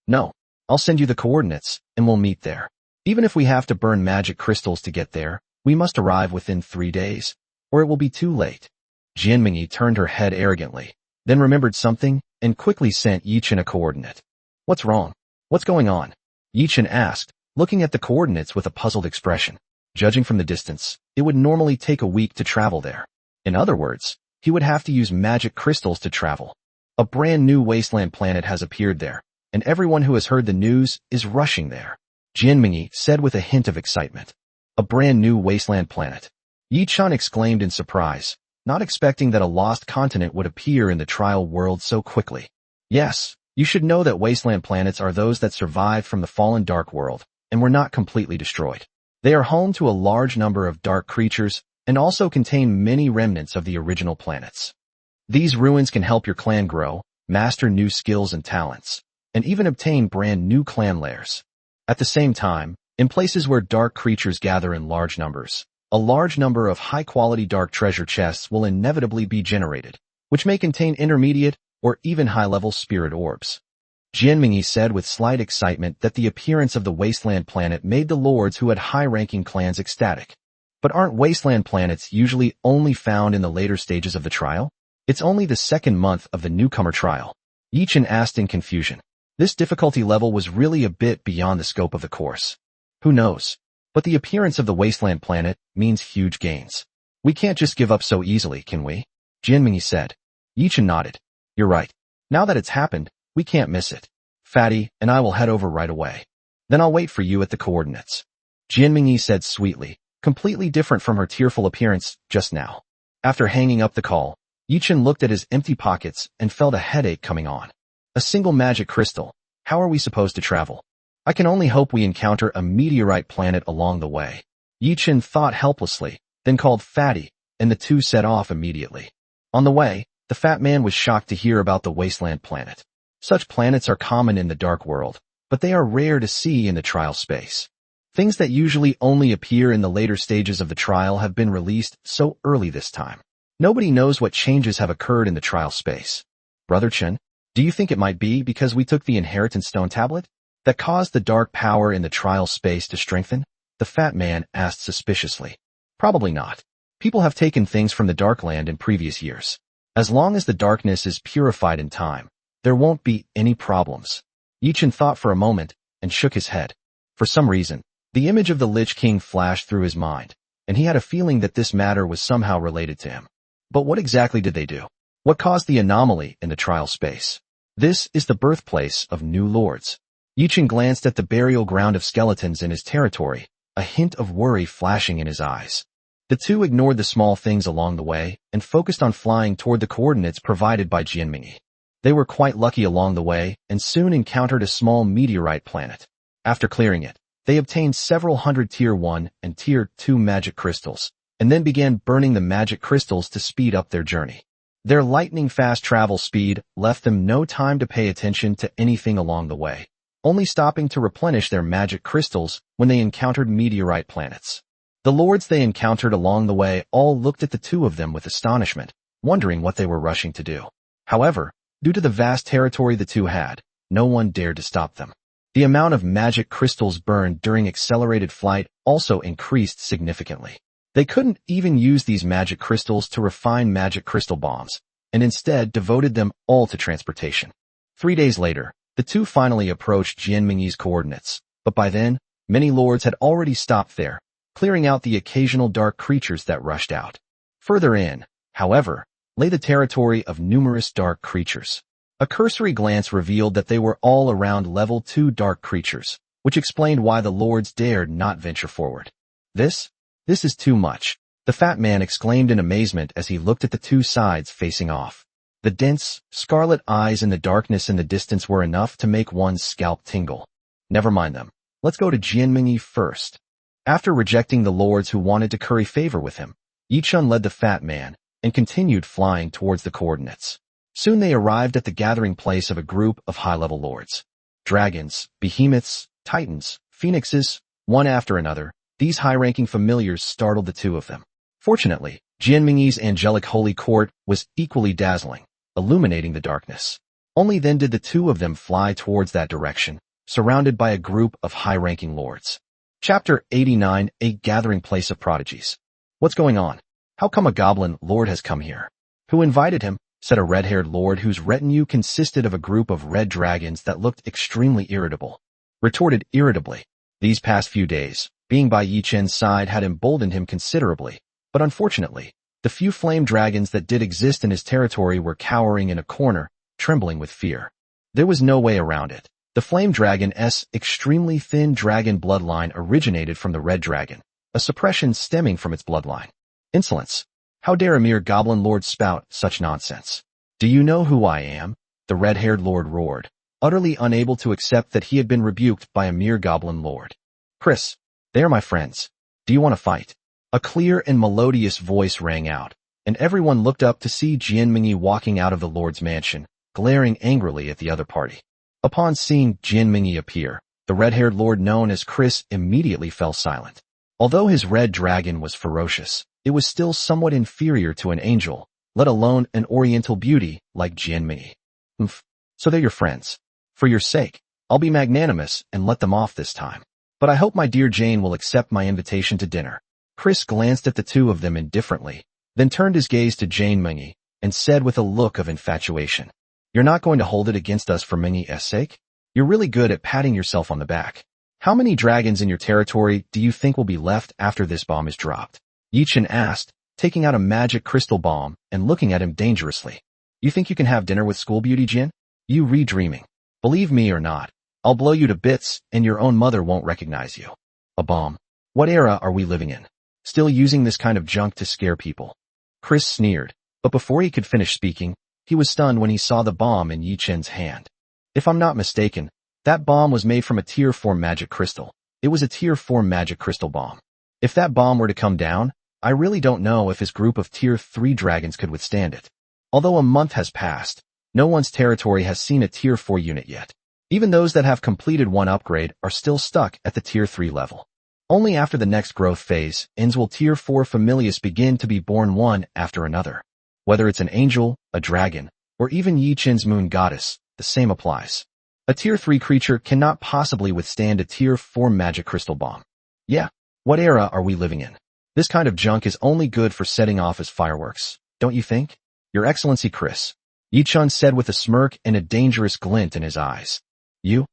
No, I'll send you the coordinates, and we'll meet there. Even if we have to burn magic crystals to get there, we must arrive within 3 days, or it will be too late. Jianmingyi turned her head arrogantly, then remembered something, and quickly sent Yi Chen a coordinate. What's wrong? What's going on? Yi Chen asked, looking at the coordinates with a puzzled expression. Judging from the distance, it would normally take a week to travel there. In other words, he would have to use magic crystals to travel. A brand new wasteland planet has appeared there, and everyone who has heard the news is rushing there. Jianmingyi said with a hint of excitement. A brand new wasteland planet. Yi Chen exclaimed in surprise, not expecting that a lost continent would appear in the trial world so quickly. Yes, you should know that wasteland planets are those that survived from the fallen dark world, and were not completely destroyed. They are home to a large number of dark creatures, and also contain many remnants of the original planets. These ruins can help your clan grow, master new skills and talents, and even obtain brand new clan layers. At the same time, in places where dark creatures gather in large numbers, a large number of high-quality dark treasure chests will inevitably be generated, which may contain intermediate or even high-level spirit orbs. Jianmingyi said with slight excitement that the appearance of the wasteland planet made the lords who had high-ranking clans ecstatic. But aren't wasteland planets usually only found in the later stages of the trial? It's only the 2nd month of the newcomer trial. Yi Chen asked in confusion. This difficulty level was really a bit beyond the scope of the course. Who knows? But the appearance of the wasteland planet means huge gains. We can't just give up so easily, can we? Jianmingyi said. Yi Chen nodded. You're right. Now that it's happened, we can't miss it. Fatty and I will head over right away. Then I'll wait for you at the coordinates. Jianmingyi said sweetly, completely different from her tearful appearance just now. After hanging up the call, Yi Chen looked at his empty pockets and felt a headache coming on. A single magic crystal. How are we supposed to travel? I can only hope we encounter a meteorite planet along the way. Yi Chen thought helplessly, then called Fatty, and the two set off immediately. On the way, the fat man was shocked to hear about the wasteland planet. Such planets are common in the dark world, but they are rare to see in the trial space. Things that usually only appear in the later stages of the trial have been released so early this time. Nobody knows what changes have occurred in the trial space. Brother Chen, do you think it might be because we took the inheritance stone tablet that caused the dark power in the trial space to strengthen? The fat man asked suspiciously. Probably not. People have taken things from the dark land in previous years. As long as the darkness is purified in time, there won't be any problems. Yi Chen thought for a moment and shook his head. For some reason, the image of the Lich King flashed through his mind, and he had a feeling that this matter was somehow related to him. But what exactly did they do? What caused the anomaly in the trial space? This is the birthplace of new lords. Yi Chen glanced at the burial ground of skeletons in his territory, a hint of worry flashing in his eyes. The two ignored the small things along the way and focused on flying toward the coordinates provided by Jianmingyi. They were quite lucky along the way and soon encountered a small meteorite planet. After clearing it, They obtained several hundred Tier 1 and Tier 2 magic crystals, and then began burning the magic crystals to speed up their journey. Their lightning-fast travel speed left them no time to pay attention to anything along the way, only stopping to replenish their magic crystals when they encountered meteorite planets. The lords they encountered along the way all looked at the two of them with astonishment, wondering what they were rushing to do. However, due to the vast territory the two had, no one dared to stop them. The amount of magic crystals burned during accelerated flight also increased significantly. They couldn't even use these magic crystals to refine magic crystal bombs, and instead devoted them all to transportation. 3 days later, the two finally approached Jianmingyi's coordinates, but by then, many lords had already stopped there, clearing out the occasional dark creatures that rushed out. Further in, however, lay the territory of numerous dark creatures. A cursory glance revealed that they were all around level 2 dark creatures, which explained why the lords dared not venture forward. This is too much, the fat man exclaimed in amazement as he looked at the two sides facing off. The dense, scarlet eyes in the darkness in the distance were enough to make one's scalp tingle. Never mind them. Let's go to Jianmingyi first. After rejecting the lords who wanted to curry favor with him, Yichun led the fat man and continued flying towards the coordinates. Soon they arrived at the gathering place of a group of high-level lords. Dragons, behemoths, titans, phoenixes, one after another, these high-ranking familiars startled the two of them. Fortunately, Jianmingyi's angelic holy court was equally dazzling, illuminating the darkness. Only then did the two of them fly towards that direction, surrounded by a group of high-ranking lords. Chapter 89, A Gathering Place of Prodigies. What's going on? How come a goblin lord has come here? Who invited him? Said a red-haired lord whose retinue consisted of a group of red dragons that looked extremely irritable. Retorted irritably. These past few days, being by Yi Chen's side had emboldened him considerably, but unfortunately, the few flame dragons that did exist in his territory were cowering in a corner, trembling with fear. There was no way around it. The flame dragon's extremely thin dragon bloodline originated from the red dragon, a suppression stemming from its bloodline. Insolence. How dare a mere goblin lord spout such nonsense? Do you know who I am? The red-haired lord roared, utterly unable to accept that he had been rebuked by a mere goblin lord. Chris, they are my friends. Do you want to fight? A clear and melodious voice rang out, and everyone looked up to see Jianmingyi walking out of the lord's mansion, glaring angrily at the other party. Upon seeing Jianmingyi appear, the red-haired lord known as Chris immediately fell silent. Although his red dragon was ferocious, it was still somewhat inferior to an angel, let alone an oriental beauty like Jianmingyi. So they're your friends. For your sake, I'll be magnanimous and let them off this time. But I hope my dear Jane will accept my invitation to dinner. Chris glanced at the two of them indifferently, then turned his gaze to Jianmingyi and said with a look of infatuation, You're not going to hold it against us for Mingyi's sake? You're really good at patting yourself on the back. How many dragons in your territory do you think will be left after this bomb is dropped? Yichen asked, taking out a magic crystal bomb and looking at him dangerously. You think you can have dinner with school beauty, Jin? You re-dreaming. Believe me or not, I'll blow you to bits and your own mother won't recognize you. A bomb. What era are we living in? Still using this kind of junk to scare people? Chris sneered, but before he could finish speaking, he was stunned when he saw the bomb in Yichen's hand. If I'm not mistaken, that bomb was made from a Tier 4 magic crystal. It was a Tier 4 magic crystal bomb. If that bomb were to come down, I really don't know if his group of Tier 3 dragons could withstand it. Although a month has passed, no one's territory has seen a Tier 4 unit yet. Even those that have completed one upgrade are still stuck at the Tier 3 level. Only after the next growth phase ends will Tier 4 familiars begin to be born one after another. Whether it's an angel, a dragon, or even Yi Chen's moon goddess, the same applies. A Tier 3 creature cannot possibly withstand a Tier 4 magic crystal bomb. Yeah, what era are we living in? This kind of junk is only good for setting off as fireworks, don't you think? Your Excellency Chris, Yichun said with a smirk and a dangerous glint in his eyes. You,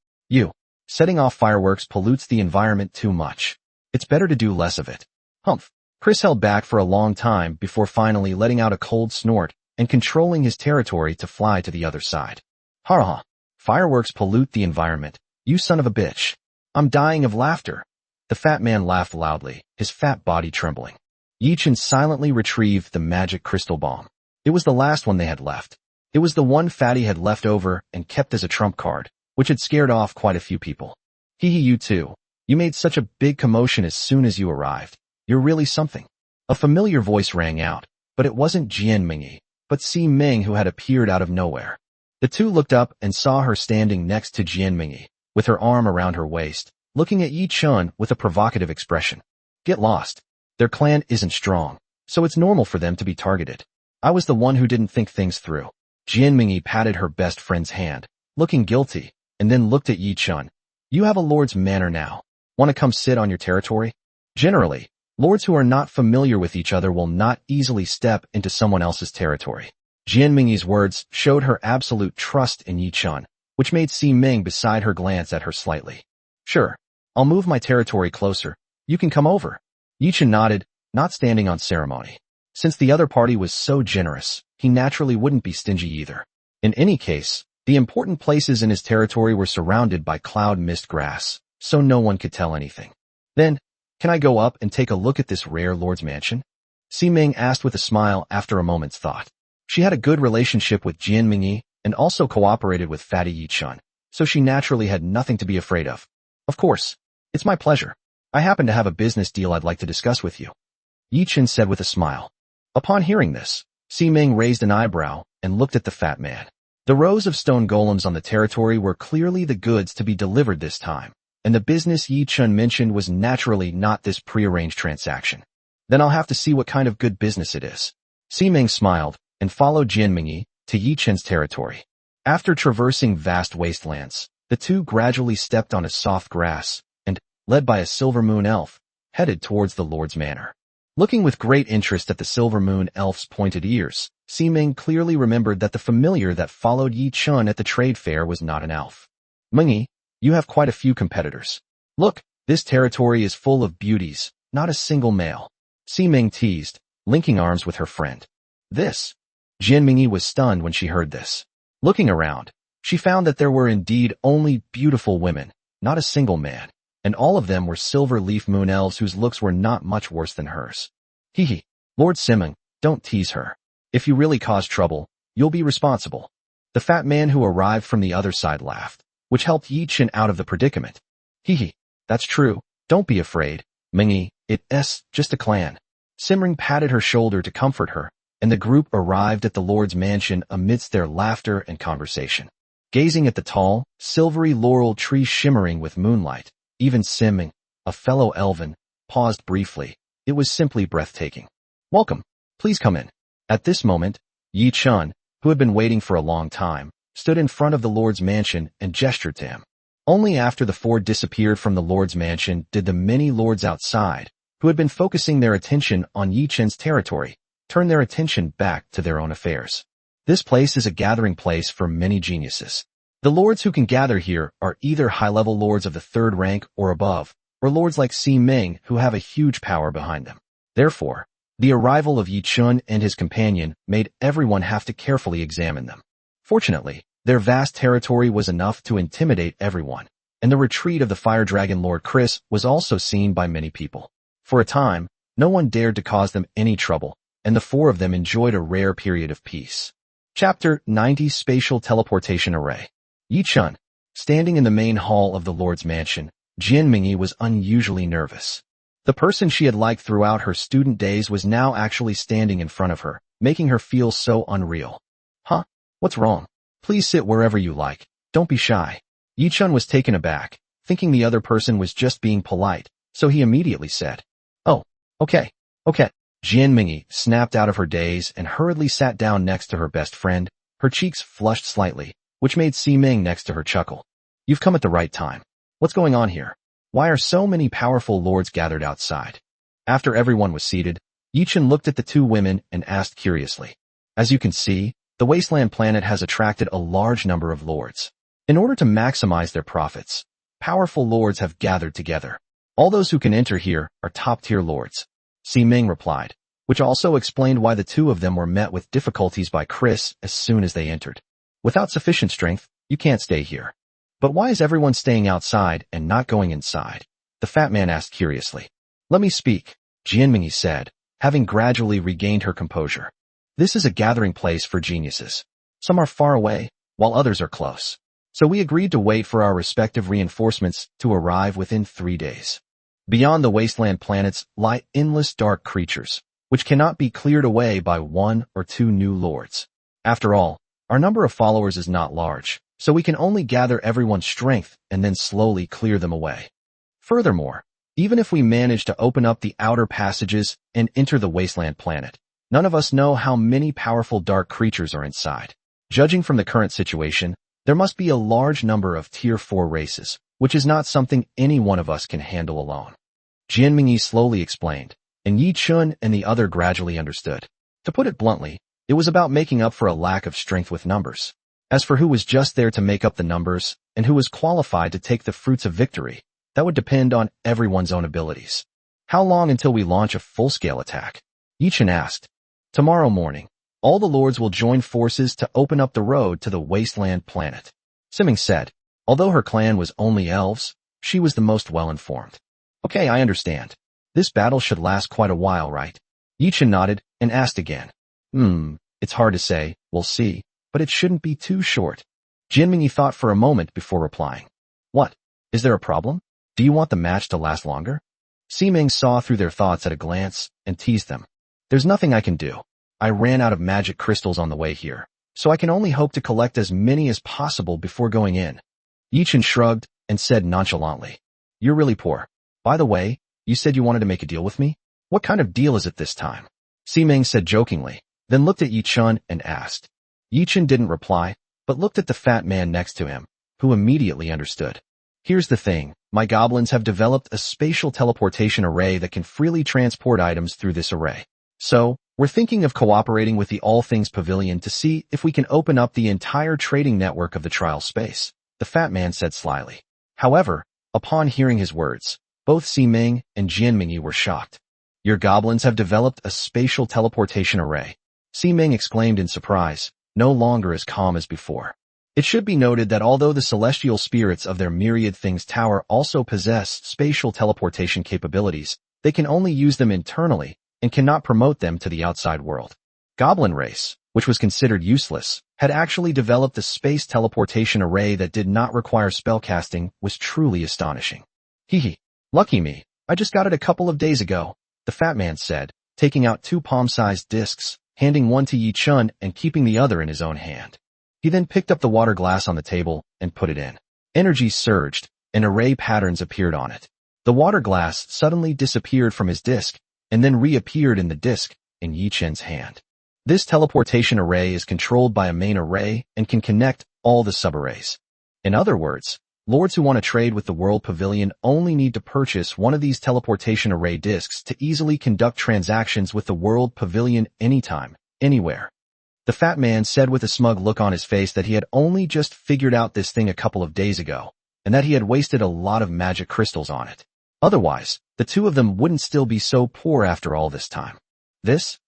setting off fireworks pollutes the environment too much. It's better to do less of it. Humph. Chris held back for a long time before finally letting out a cold snort and controlling his territory to fly to the other side. Ha. Fireworks pollute the environment, you son of a bitch. I'm dying of laughter. The fat man laughed loudly, his fat body trembling. Yichen silently retrieved the magic crystal bomb. It was the last one they had left. It was the one Fatty had left over and kept as a trump card, which had scared off quite a few people. You too. You made such a big commotion as soon as you arrived. You're really something. A familiar voice rang out, but it wasn't Jian Mingyi, but Si Ming who had appeared out of nowhere. The two looked up and saw her standing next to Jian Mingyi, with her arm around her waist, looking at Yi Chun with a provocative expression. Get lost. Their clan isn't strong, so it's normal for them to be targeted. I was the one who didn't think things through. Jian Mingyi patted her best friend's hand, looking guilty, and then looked at Yi Chun. You have a lord's manner now. Want to come sit on your territory? Generally, lords who are not familiar with each other will not easily step into someone else's territory. Jian Mingyi's words showed her absolute trust in Yi Chun, which made Si Ming beside her glance at her slightly. Sure, I'll move my territory closer. You can come over. Yi Chun nodded, not standing on ceremony. Since the other party was so generous, he naturally wouldn't be stingy either. In any case, the important places in his territory were surrounded by cloud mist grass, so no one could tell anything. Then, can I go up and take a look at this rare lord's mansion? Si Ming asked with a smile after a moment's thought. She had a good relationship with Jian Mingyi and also cooperated with Fatty Yi Chun, so she naturally had nothing to be afraid of. Of course, it's my pleasure. I happen to have a business deal I'd like to discuss with you. Yi Chun said with a smile. Upon hearing this, Si Ming raised an eyebrow and looked at the fat man. The rows of stone golems on the territory were clearly the goods to be delivered this time, and the business Yi Chun mentioned was naturally not this prearranged transaction. Then I'll have to see what kind of good business it is. Si Ming smiled and followed Jian Mingyi to Yi Chun's territory. After traversing vast wastelands, the two gradually stepped on a soft grass and, led by a silver moon elf, headed towards the lord's manor. Looking with great interest at the silver moon elf's pointed ears, Si Ming clearly remembered that the familiar that followed Yi Chun at the trade fair was not an elf. Mingyi, you have quite a few competitors. Look, this territory is full of beauties, not a single male. Si Ming teased, linking arms with her friend. This. Jian Mingyi was stunned when she heard this. Looking around, she found that there were indeed only beautiful women, not a single man, and all of them were silver leaf moon elves whose looks were not much worse than hers. Hee. Lord Siming, don't tease her. If you really cause trouble, you'll be responsible. The fat man who arrived from the other side laughed, which helped Yi Chun out of the predicament. Hee. That's true. Don't be afraid, Mingyi, it's just a clan. Simring patted her shoulder to comfort her, and the group arrived at the lord's mansion amidst their laughter and conversation. Gazing at the tall, silvery laurel tree shimmering with moonlight, even Siming, a fellow elven, paused briefly. It was simply breathtaking. Welcome. Please come in. At this moment, Yi Chun, who had been waiting for a long time, stood in front of the lord's mansion and gestured to him. Only after the four disappeared from the lord's mansion did the many lords outside, who had been focusing their attention on Yi Chun's territory, turn their attention back to their own affairs. This place is a gathering place for many geniuses. The lords who can gather here are either high-level lords of the third rank or above, or lords like Si Ming who have a huge power behind them. Therefore, the arrival of Yi Chun and his companion made everyone have to carefully examine them. Fortunately, their vast territory was enough to intimidate everyone, and the retreat of the Fire Dragon Lord Chris was also seen by many people. For a time, no one dared to cause them any trouble, and the four of them enjoyed a rare period of peace. Chapter 90 Spatial Teleportation Array. Yi Chun, standing in the main hall of the Lord's mansion, Jian Mingyi was unusually nervous. The person she had liked throughout her student days was now actually standing in front of her, making her feel so unreal. Huh? What's wrong? Please sit wherever you like. Don't be shy. Yi Chun was taken aback, thinking the other person was just being polite, so he immediately said, Oh, okay. Jian Mingyi snapped out of her daze and hurriedly sat down next to her best friend, her cheeks flushed slightly, which made Si Ming next to her chuckle. You've come at the right time. What's going on here? Why are so many powerful lords gathered outside? After everyone was seated, Yi Chun looked at the two women and asked curiously. As you can see, the wasteland planet has attracted a large number of lords. In order to maximize their profits, powerful lords have gathered together. All those who can enter here are top-tier lords. Si Ming replied, which also explained why the two of them were met with difficulties by Chris as soon as they entered. Without sufficient strength, you can't stay here. But why is everyone staying outside and not going inside? The fat man asked curiously. Let me speak, Jian Mingyi said, having gradually regained her composure. This is a gathering place for geniuses. Some are far away, while others are close. So we agreed to wait for our respective reinforcements to arrive within 3 days. Beyond the wasteland planets lie endless dark creatures, which cannot be cleared away by 1 or 2 new lords. After all, our number of followers is not large, so we can only gather everyone's strength and then slowly clear them away. Furthermore, even if we manage to open up the outer passages and enter the wasteland planet, none of us know how many powerful dark creatures are inside. Judging from the current situation, there must be a large number of Tier 4 races, which is not something any one of us can handle alone. Jian Mingyi slowly explained, and Yi Chun and the other gradually understood. To put it bluntly, it was about making up for a lack of strength with numbers. As for who was just there to make up the numbers, and who was qualified to take the fruits of victory, that would depend on everyone's own abilities. How long until we launch a full-scale attack? Yi Chun asked. Tomorrow morning, all the lords will join forces to open up the road to the wasteland planet. Siming said. Although her clan was only elves, she was the most well-informed. Okay, I understand. This battle should last quite a while, right? Yi Chun nodded and asked again. It's hard to say, we'll see, but it shouldn't be too short. Jian Mingyi thought for a moment before replying. What? Is there a problem? Do you want the match to last longer? Siming saw through their thoughts at a glance and teased them. There's nothing I can do. I ran out of magic crystals on the way here, so I can only hope to collect as many as possible before going in. Yi Chun shrugged and said nonchalantly. You're really poor. By the way, you said you wanted to make a deal with me? What kind of deal is it this time? Siming said jokingly, then looked at Yi Chun and asked. Yi Chun didn't reply, but looked at the fat man next to him, who immediately understood. Here's the thing, my goblins have developed a spatial teleportation array that can freely transport items through this array. So, we're thinking of cooperating with the All Things Pavilion to see if we can open up the entire trading network of the trial space, the fat man said slyly. However, upon hearing his words, both Siming and Jian Mingyi were shocked. Your goblins have developed a spatial teleportation array. Siming exclaimed in surprise, no longer as calm as before. It should be noted that although the celestial spirits of their Myriad Things Tower also possess spatial teleportation capabilities, they can only use them internally and cannot promote them to the outside world. Goblin race, which was considered useless, had actually developed a space teleportation array that did not require spellcasting, was truly astonishing. Hee. Lucky me, I just got it a couple of days ago, the fat man said, taking out 2 palm-sized discs, handing one to Yi Chun and keeping the other in his own hand. He then picked up the water glass on the table and put it in. Energy surged, and array patterns appeared on it. The water glass suddenly disappeared from his disc, and then reappeared in the disc in Yi Chun's hand. This teleportation array is controlled by a main array and can connect all the subarrays. In other words, lords who want to trade with the World Pavilion only need to purchase one of these teleportation array discs to easily conduct transactions with the World Pavilion anytime, anywhere. The fat man said with a smug look on his face that he had only just figured out this thing a couple of days ago, and that he had wasted a lot of magic crystals on it. Otherwise, the two of them wouldn't still be so poor after all this time. That's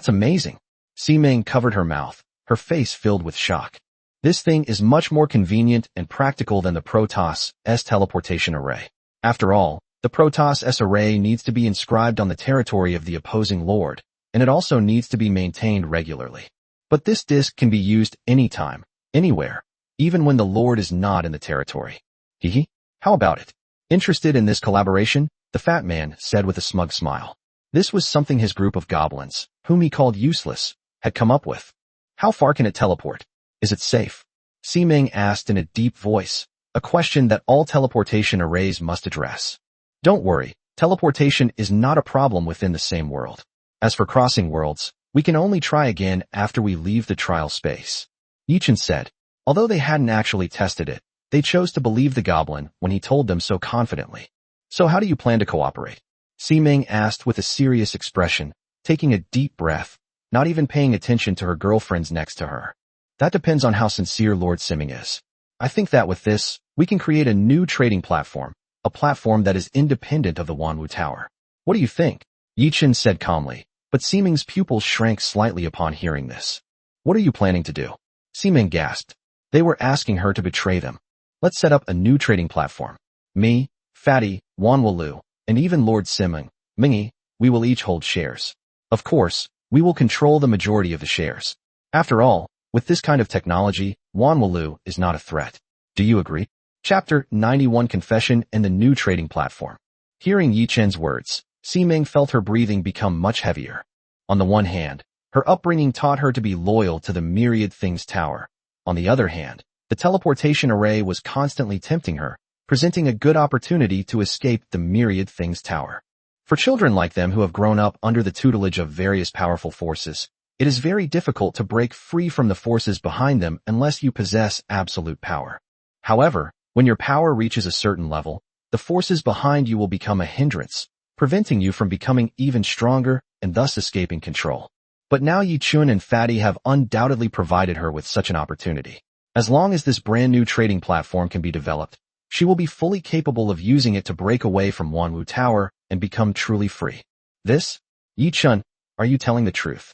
amazing. Siming covered her mouth, her face filled with shock. This thing is much more convenient and practical than the Protoss S teleportation array. After all, the Protoss S array needs to be inscribed on the territory of the opposing lord, and it also needs to be maintained regularly. But this disc can be used anytime, anywhere, even when the lord is not in the territory. Hee. How about it? Interested in this collaboration? The fat man said with a smug smile. This was something his group of goblins, whom he called useless, had come up with. How far can it teleport? Is it safe? Siming asked in a deep voice, a question that all teleportation arrays must address. Don't worry, teleportation is not a problem within the same world. As for crossing worlds, we can only try again after we leave the trial space. Yi Chun said. Although they hadn't actually tested it, they chose to believe the goblin when he told them so confidently. So how do you plan to cooperate? Siming asked with a serious expression, taking a deep breath, not even paying attention to her girlfriends next to her. That depends on how sincere Lord Siming is. I think that with this, we can create a new trading platform, a platform that is independent of the Wanwu Tower. What do you think? Yi Chun said calmly, but Siming's pupils shrank slightly upon hearing this. What are you planning to do? Siming gasped. They were asking her to betray them. Let's set up a new trading platform. Me, Fatty, Wanwu, and even Lord Siming, Mingyi, we will each hold shares. Of course, we will control the majority of the shares. After all, with this kind of technology, Wanwu is not a threat. Do you agree? Chapter 91 Confession and the New Trading Platform. Hearing Yi Chen's words, Si-Ming felt her breathing become much heavier. On the one hand, her upbringing taught her to be loyal to the Myriad Things Tower. On the other hand, the teleportation array was constantly tempting her, presenting a good opportunity to escape the Myriad Things Tower. For children like them who have grown up under the tutelage of various powerful forces, it is very difficult to break free from the forces behind them unless you possess absolute power. However, when your power reaches a certain level, the forces behind you will become a hindrance, preventing you from becoming even stronger and thus escaping control. But now Yi Chun and Fatty have undoubtedly provided her with such an opportunity. As long as this brand new trading platform can be developed, she will be fully capable of using it to break away from Wanwu Tower and become truly free. This? Yi Chun, are you telling the truth?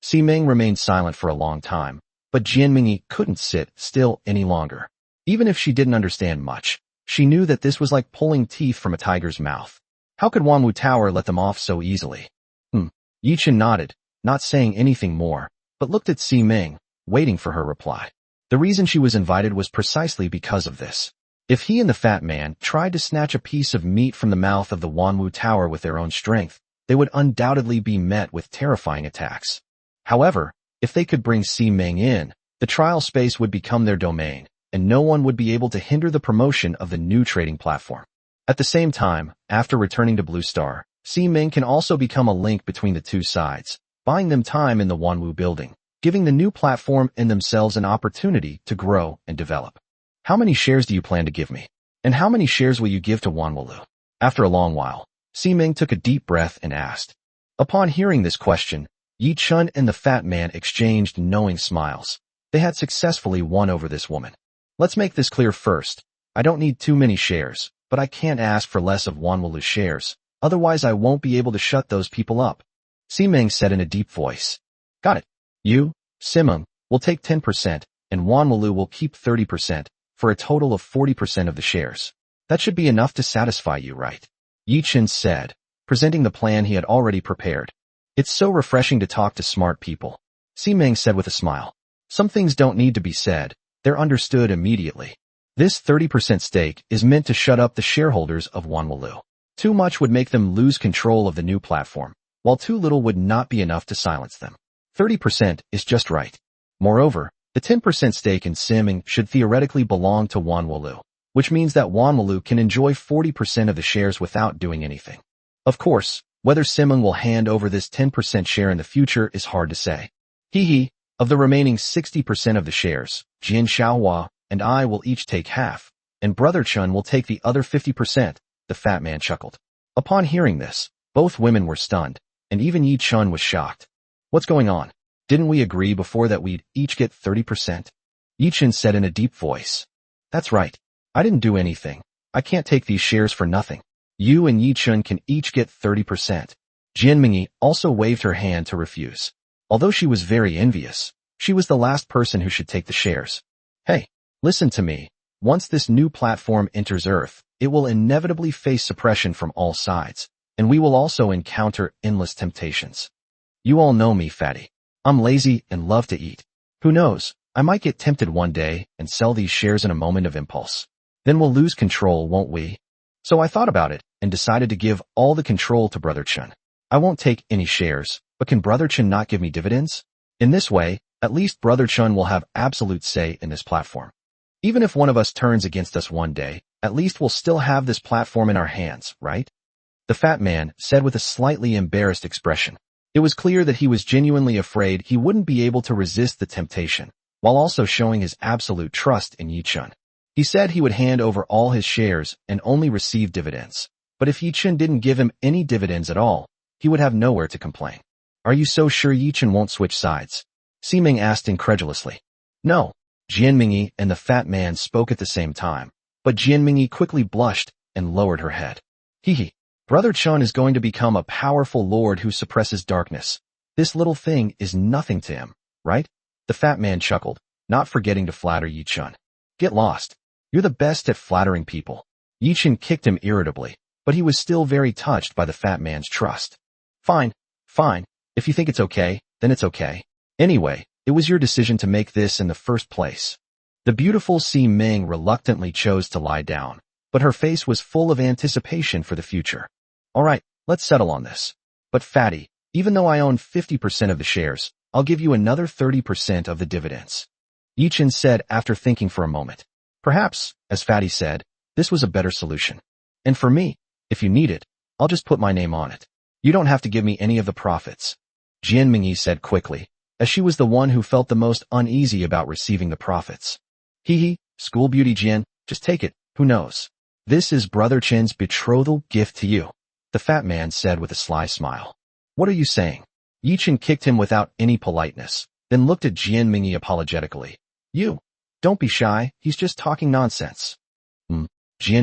Si-Ming remained silent for a long time, but Jianmingyi couldn't sit still any longer. Even if she didn't understand much, she knew that this was like pulling teeth from a tiger's mouth. How could Wanwu Tower let them off so easily? Yi Chun nodded, not saying anything more, but looked at Si-Ming, waiting for her reply. The reason she was invited was precisely because of this. If he and the fat man tried to snatch a piece of meat from the mouth of the Wanwu Tower with their own strength, they would undoubtedly be met with terrifying attacks. However, if they could bring Si-Ming in, the trial space would become their domain, and no one would be able to hinder the promotion of the new trading platform. At the same time, after returning to Blue Star, Si-Ming can also become a link between the two sides, buying them time in the Wanwu building, giving the new platform and themselves an opportunity to grow and develop. How many shares do you plan to give me? And how many shares will you give to Wanwu? After a long while, Si-Ming took a deep breath and asked. Upon hearing this question, Yi Chun and the fat man exchanged knowing smiles. They had successfully won over this woman. Let's make this clear first. I don't need too many shares, but I can't ask for less of Wanwu's shares, otherwise I won't be able to shut those people up. Si-Ming said in a deep voice. Got it. You, Si-Ming, will take 10%, and Wanwu will keep 30%, for a total of 40% of the shares. That should be enough to satisfy you, right? Yi Chun said, presenting the plan he had already prepared. It's so refreshing to talk to smart people. Si-Ming said with a smile. Some things don't need to be said, they're understood immediately. This 30% stake is meant to shut up the shareholders of Wanwu. Too much would make them lose control of the new platform, while too little would not be enough to silence them. 30% is just right. Moreover, the 10% stake in Si-Ming should theoretically belong to Wanwu, which means that Wanwu can enjoy 40% of the shares without doing anything. Of course, whether Si-Ming will hand over this 10% share in the future is hard to say. Of the remaining 60% of the shares, Jin Xiaohua and I will each take half, and Brother Chun will take the other 50%, the fat man chuckled. Upon hearing this, both women were stunned, and even Yi Chun was shocked. What's going on? Didn't we agree before that we'd each get 30%? Yi Chun said in a deep voice. That's right. I didn't do anything. I can't take these shares for nothing. You and Yi Chun can each get 30%. Jianmingyi also waved her hand to refuse. Although she was very envious, she was the last person who should take the shares. Hey, listen to me. Once this new platform enters Earth, it will inevitably face suppression from all sides, and we will also encounter endless temptations. You all know me, fatty. I'm lazy and love to eat. Who knows, I might get tempted one day and sell these shares in a moment of impulse. Then we'll lose control, won't we? So I thought about it and decided to give all the control to Brother Chun. I won't take any shares, but can Brother Chun not give me dividends? In this way, at least Brother Chun will have absolute say in this platform. Even if one of us turns against us one day, at least we'll still have this platform in our hands, right? The fat man said with a slightly embarrassed expression. It was clear that he was genuinely afraid he wouldn't be able to resist the temptation, while also showing his absolute trust in Yi Chun. He said he would hand over all his shares and only receive dividends. But if Yi Chun didn't give him any dividends at all, he would have nowhere to complain. Are you so sure Yi Chun won't switch sides? Si-Ming asked incredulously. No. Jianmingyi and the fat man spoke at the same time, but Jianmingyi quickly blushed and lowered her head. Brother Chun is going to become a powerful lord who suppresses darkness. This little thing is nothing to him, right? The fat man chuckled, not forgetting to flatter Yi Chun. Get lost. You're the best at flattering people. Yi Chun kicked him irritably, but he was still very touched by the fat man's trust. Fine. If you think it's okay, then it's okay. Anyway, it was your decision to make this in the first place. The beautiful Si Ming reluctantly chose to lie down, but her face was full of anticipation for the future. All right, let's settle on this. But Fatty, even though I own 50% of the shares, I'll give you another 30% of the dividends. Yichin said after thinking for a moment. Perhaps, as Fatty said, this was a better solution. And for me, if you need it, I'll just put my name on it. You don't have to give me any of the profits. Jian Mingyi said quickly, as she was the one who felt the most uneasy about receiving the profits. Hee, school beauty Jian, just take it, who knows? This is Brother Chen's betrothal gift to you, the fat man said with a sly smile. What are you saying? Yichin kicked him without any politeness, then looked at Jian Mingyi apologetically. You, don't be shy, he's just talking nonsense. Jian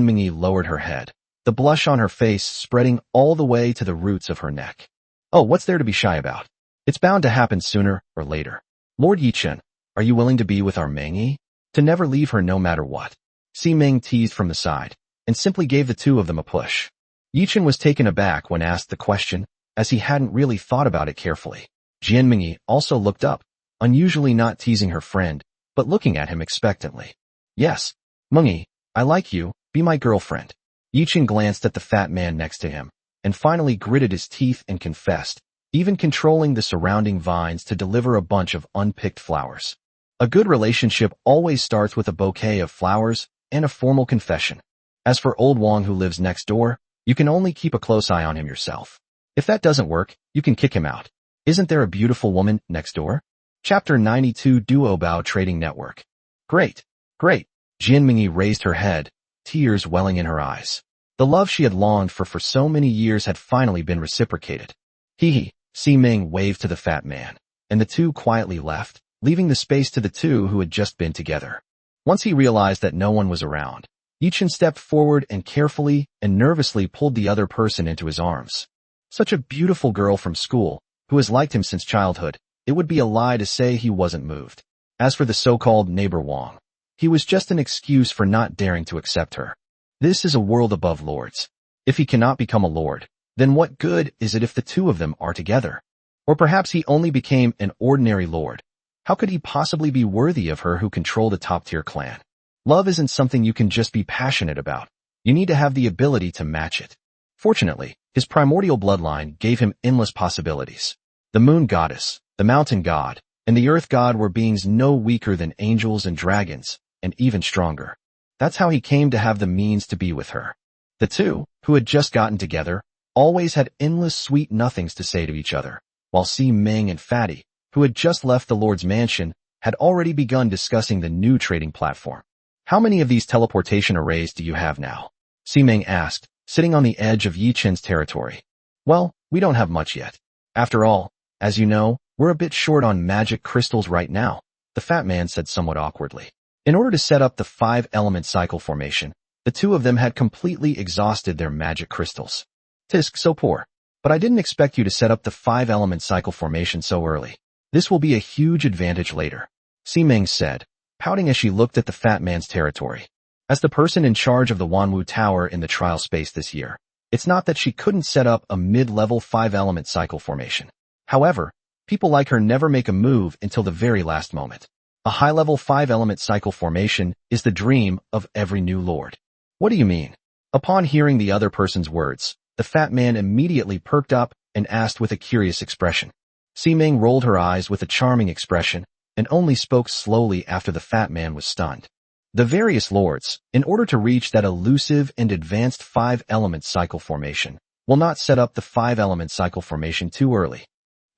Mingyi lowered her head, the blush on her face spreading all the way to the roots of her neck. Oh, what's there to be shy about? It's bound to happen sooner or later. Lord Yichin, are you willing to be with our Mengyi? To never leave her no matter what. Si Ming teased from the side, and simply gave the two of them a push. Yichin was taken aback when asked the question, as he hadn't really thought about it carefully. Jian Mingyi also looked up, unusually not teasing her friend, but looking at him expectantly. Yes, Mengyi, I like you, be my girlfriend. Yichin glanced at the fat man next to him, and finally gritted his teeth and confessed, even controlling the surrounding vines to deliver a bunch of unpicked flowers. A good relationship always starts with a bouquet of flowers and a formal confession. As for old Wang who lives next door, you can only keep a close eye on him yourself. If that doesn't work, you can kick him out. Isn't there a beautiful woman next door? Chapter 92 Duo Bao Trading Network. Great, great. Jian Mingyi raised her head, tears welling in her eyes. The love she had longed for so many years had finally been reciprocated. Hee, Si Ming waved to the fat man, and the two quietly left, leaving the space to the two who had just been together. Once he realized that no one was around, Yichin stepped forward and carefully and nervously pulled the other person into his arms. Such a beautiful girl from school, who has liked him since childhood, it would be a lie to say he wasn't moved. As for the so-called neighbor Wang, he was just an excuse for not daring to accept her. This is a world above lords. If he cannot become a lord, then what good is it if the two of them are together? Or perhaps he only became an ordinary lord. How could he possibly be worthy of her who controlled a top-tier clan? Love isn't something you can just be passionate about. You need to have the ability to match it. Fortunately, his primordial bloodline gave him endless possibilities. The moon goddess, the mountain god, and the earth god were beings no weaker than angels and dragons, and even stronger. That's how he came to have the means to be with her. The two, who had just gotten together, always had endless sweet nothings to say to each other, while Si Ming and Fatty, who had just left the Lord's mansion, had already begun discussing the new trading platform. How many of these teleportation arrays do you have now? Si Ming asked, sitting on the edge of Yichin's territory. Well, we don't have much yet. After all, as you know, we're a bit short on magic crystals right now, the fat man said somewhat awkwardly. In order to set up the 5-element cycle formation, the two of them had completely exhausted their magic crystals. Tisk, so poor. But I didn't expect you to set up the 5-element cycle formation so early. This will be a huge advantage later, Si Ming said, pouting as she looked at the fat man's territory. As the person in charge of the Wanwu Tower in the trial space this year, it's not that she couldn't set up a mid-level 5-element cycle formation. However, people like her never make a move until the very last moment. A high-level 5-element cycle formation is the dream of every new lord. What do you mean? Upon hearing the other person's words, the fat man immediately perked up and asked with a curious expression. Si Ming rolled her eyes with a charming expression and only spoke slowly after the fat man was stunned. The various lords, in order to reach that elusive and advanced 5-element cycle formation, will not set up the 5-element cycle formation too early.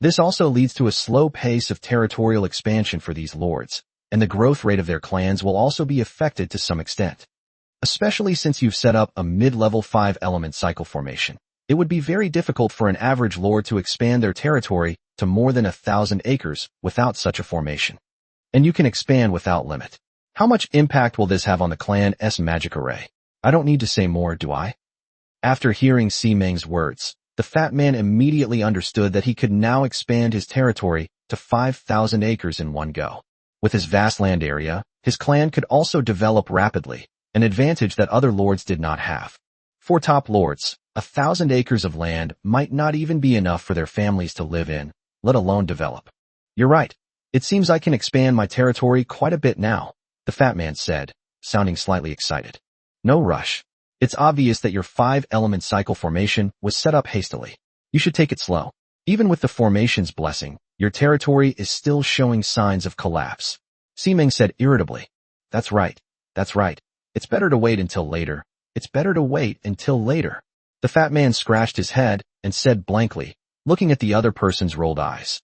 This also leads to a slow pace of territorial expansion for these lords, and the growth rate of their clans will also be affected to some extent. Especially since you've set up a mid-level 5-element cycle formation, it would be very difficult for an average lord to expand their territory to more than 1,000 acres without such a formation. And you can expand without limit. How much impact will this have on the clan's magic array? I don't need to say more, do I? After hearing Si Ming's words, the fat man immediately understood that he could now expand his territory to 5,000 acres in one go. With his vast land area, his clan could also develop rapidly, an advantage that other lords did not have. For top lords, 1,000 acres of land might not even be enough for their families to live in, let alone develop. You're right. It seems I can expand my territory quite a bit now. the fat man said, sounding slightly excited. No rush. It's obvious that your 5-element cycle formation was set up hastily. You should take it slow. Even with the formation's blessing, your territory is still showing signs of collapse. Simeng said irritably. That's right. That's right. It's better to wait until later. It's better to wait until later. The fat man scratched his head and said blankly, looking at the other person's rolled eyes.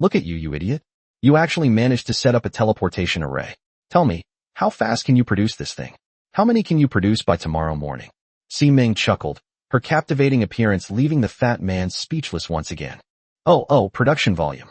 Look at you, you idiot. You actually managed to set up a teleportation array. Tell me, how fast can you produce this thing? How many can you produce by tomorrow morning? Simeng chuckled, her captivating appearance leaving the fat man speechless once again. Production volume.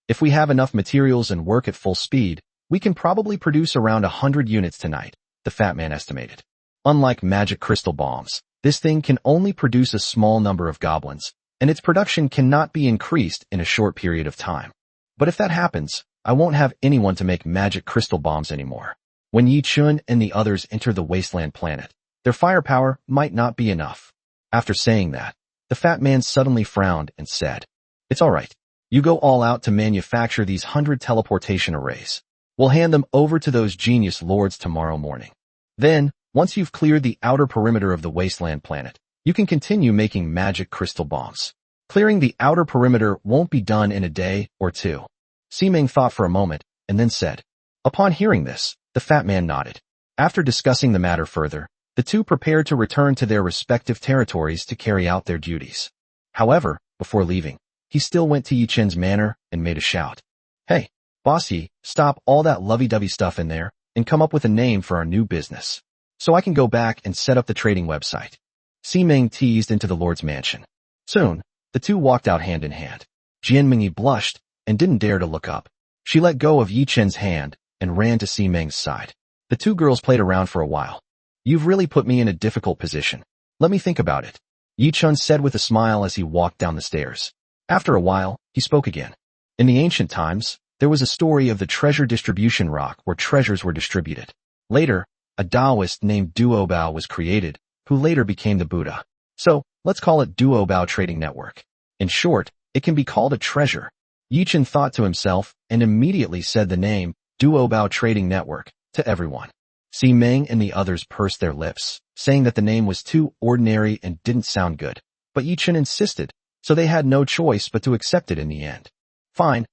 If we have enough materials and work at full speed, we can probably produce around 100 units tonight, the fat man estimated. Unlike magic crystal bombs, this thing can only produce a small number of goblins, and its production cannot be increased in a short period of time. But if that happens, I won't have anyone to make magic crystal bombs anymore. When Yi Chun and the others enter the wasteland planet, their firepower might not be enough. After saying that, the fat man suddenly frowned and said, It's all right. You go all out to manufacture these 100 teleportation arrays. We'll hand them over to those genius lords tomorrow morning. Then, once you've cleared the outer perimeter of the wasteland planet, you can continue making magic crystal bombs. Clearing the outer perimeter won't be done in a day or two. Simeng thought for a moment, and then said. Upon hearing this, the fat man nodded. After discussing the matter further, the two prepared to return to their respective territories to carry out their duties. However, before leaving, he still went to Yi Chen's manor and made a shout. Hey, bossy, stop all that lovey-dovey stuff in there and come up with a name for our new business, so I can go back and set up the trading website. Simeng teased into the lord's mansion. Soon, the two walked out hand in hand. Jianmingyi blushed and didn't dare to look up. She let go of Yi Chen's hand and ran to Simeng's side. The two girls played around for a while. You've really put me in a difficult position. Let me think about it, Yi Chun said with a smile as he walked down the stairs. After a while, he spoke again. In the ancient times, there was a story of the treasure distribution rock where treasures were distributed. Later, a Taoist named Duobao was created, who later became the Buddha. So, let's call it Duobao Trading Network. In short, it can be called a treasure. Yi Chun thought to himself and immediately said the name, Duobao Trading Network, to everyone. Simeng and the others pursed their lips, saying that the name was too ordinary and didn't sound good. But Yi Chun insisted, so they had no choice but to accept it in the end. Fine,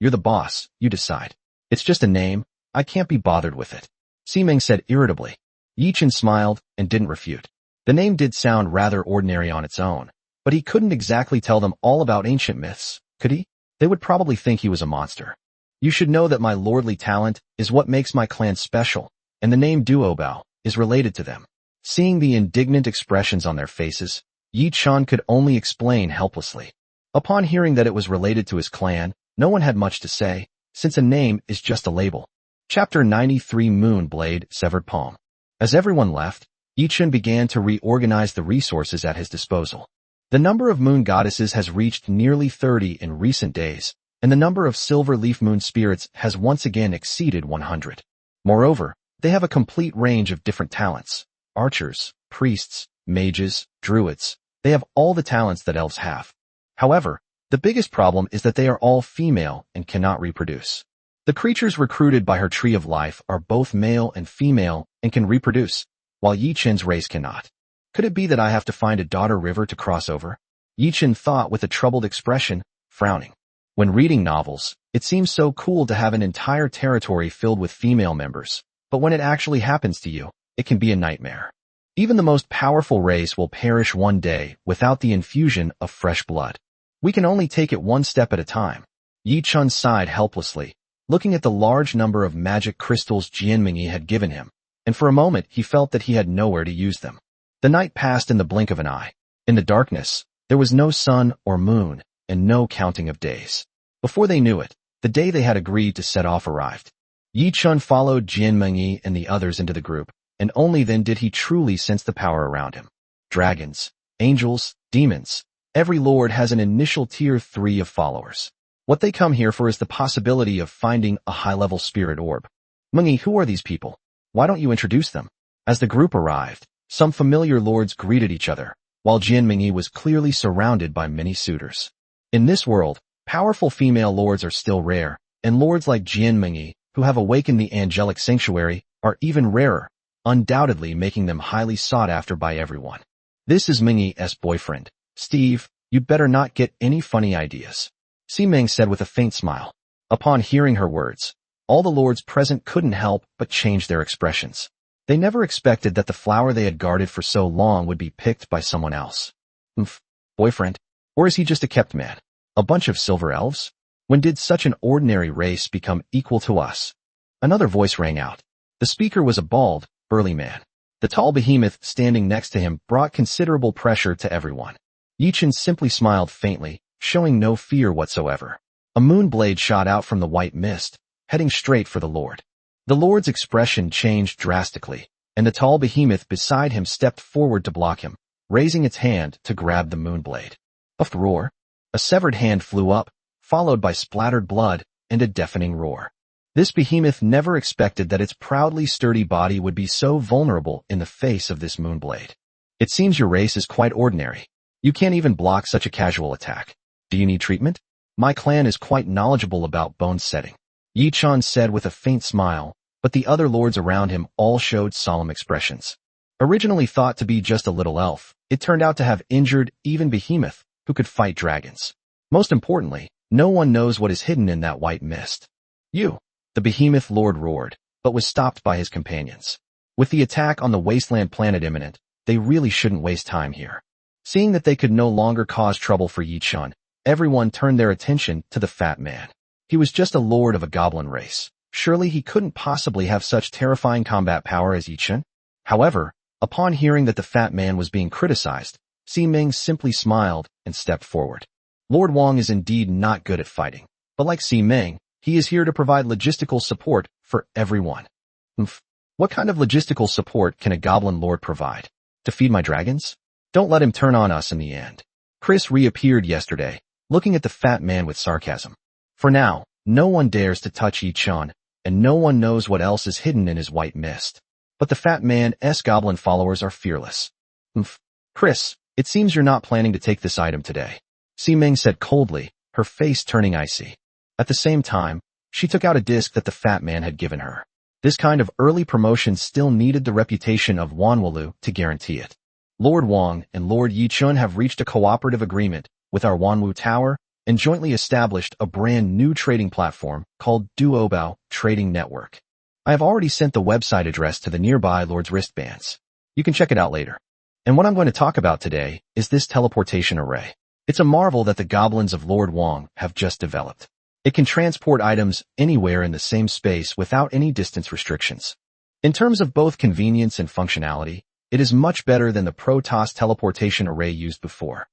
you're the boss, you decide. It's just a name, I can't be bothered with it, Simeng said irritably. Yi Chun smiled and didn't refute. The name did sound rather ordinary on its own, but he couldn't exactly tell them all about ancient myths, could he? They would probably think he was a monster. You should know that my lordly talent is what makes my clan special, and the name Duobao is related to them. Seeing the indignant expressions on their faces, Yi Chun could only explain helplessly. Upon hearing that it was related to his clan, no one had much to say, since a name is just a label. Chapter 93 Moonblade, Severed Palm. As everyone left, Yi Chun began to reorganize the resources at his disposal. The number of moon goddesses has reached nearly 30 in recent days, and the number of silver leaf moon spirits has once again exceeded 100. Moreover, they have a complete range of different talents. Archers, priests, mages, druids. They have all the talents that elves have. However, the biggest problem is that they are all female and cannot reproduce. The creatures recruited by her tree of life are both male and female and can reproduce, while Yi Chun's race cannot. Could it be that I have to find a daughter river to cross over? Yi Chun thought with a troubled expression, frowning. When reading novels, it seems so cool to have an entire territory filled with female members, but when it actually happens to you, it can be a nightmare. Even the most powerful race will perish one day without the infusion of fresh blood. We can only take it one step at a time. Yi Chun sighed helplessly, looking at the large number of magic crystals Jianmingyi had given him, and for a moment he felt that he had nowhere to use them. The night passed in the blink of an eye. In the darkness, there was no sun or moon, and no counting of days. Before they knew it, the day they had agreed to set off arrived. Yi Chun followed Jianmingyi and the others into the group, and only then did he truly sense the power around him. Dragons, angels, demons. Every lord has an initial tier 3 of followers. What they come here for is the possibility of finding a high-level spirit orb. Mingyi, who are these people? Why don't you introduce them? As the group arrived, some familiar lords greeted each other, while Jianmingyi was clearly surrounded by many suitors. In this world, powerful female lords are still rare, and lords like Jianmingyi who have awakened the angelic sanctuary, are even rarer, undoubtedly making them highly sought after by everyone. This is Ming's boyfriend, Steve. You'd better not get any funny ideas, Ming said with a faint smile. Upon hearing her words, all the lords present couldn't help but change their expressions. They never expected that the flower they had guarded for so long would be picked by someone else. Boyfriend? Or is he just a kept man? A bunch of silver elves? When did such an ordinary race become equal to us? Another voice rang out. The speaker was a bald, burly man. The tall behemoth standing next to him brought considerable pressure to everyone. Yichun simply smiled faintly, showing no fear whatsoever. A moon blade shot out from the white mist, heading straight for the lord. The lord's expression changed drastically, and the tall behemoth beside him stepped forward to block him, raising its hand to grab the moon blade. A roar. A severed hand flew up, followed by splattered blood and a deafening roar. This behemoth never expected that its proudly sturdy body would be so vulnerable in the face of this moonblade. It seems your race is quite ordinary. You can't even block such a casual attack. Do you need treatment? My clan is quite knowledgeable about bone setting, Yichun said with a faint smile, but the other lords around him all showed solemn expressions. Originally thought to be just a little elf, it turned out to have injured even behemoth who could fight dragons. Most importantly, no one knows what is hidden in that white mist. You, the behemoth lord roared, but was stopped by his companions. With the attack on the wasteland planet imminent, they really shouldn't waste time here. Seeing that they could no longer cause trouble for Yichun, everyone turned their attention to the fat man. He was just a lord of a goblin race. Surely he couldn't possibly have such terrifying combat power as Yichun. However, upon hearing that the fat man was being criticized, Ming simply smiled and stepped forward. Lord Wang is indeed not good at fighting, but like Ming, he is here to provide logistical support for everyone. What kind of logistical support can a goblin lord provide? To feed my dragons? Don't let him turn on us in the end. Chris reappeared yesterday, looking at the fat man with sarcasm. For now, no one dares to touch Yichun, and no one knows what else is hidden in his white mist. But the fat man's goblin followers are fearless. Chris, it seems you're not planning to take this item today, Ming said coldly, her face turning icy. At the same time, she took out a disc that the fat man had given her. This kind of early promotion still needed the reputation of Wanwalu to guarantee it. Lord Wang and Lord Yichun have reached a cooperative agreement with our Wanwu Tower and jointly established a brand new trading platform called Duobao Trading Network. I have already sent the website address to the nearby Lord's wristbands. You can check it out later. And what I'm going to talk about today is this teleportation array. It's a marvel that the goblins of Lord Wang have just developed. It can transport items anywhere in the same space without any distance restrictions. In terms of both convenience and functionality, it is much better than the Protoss teleportation array used before.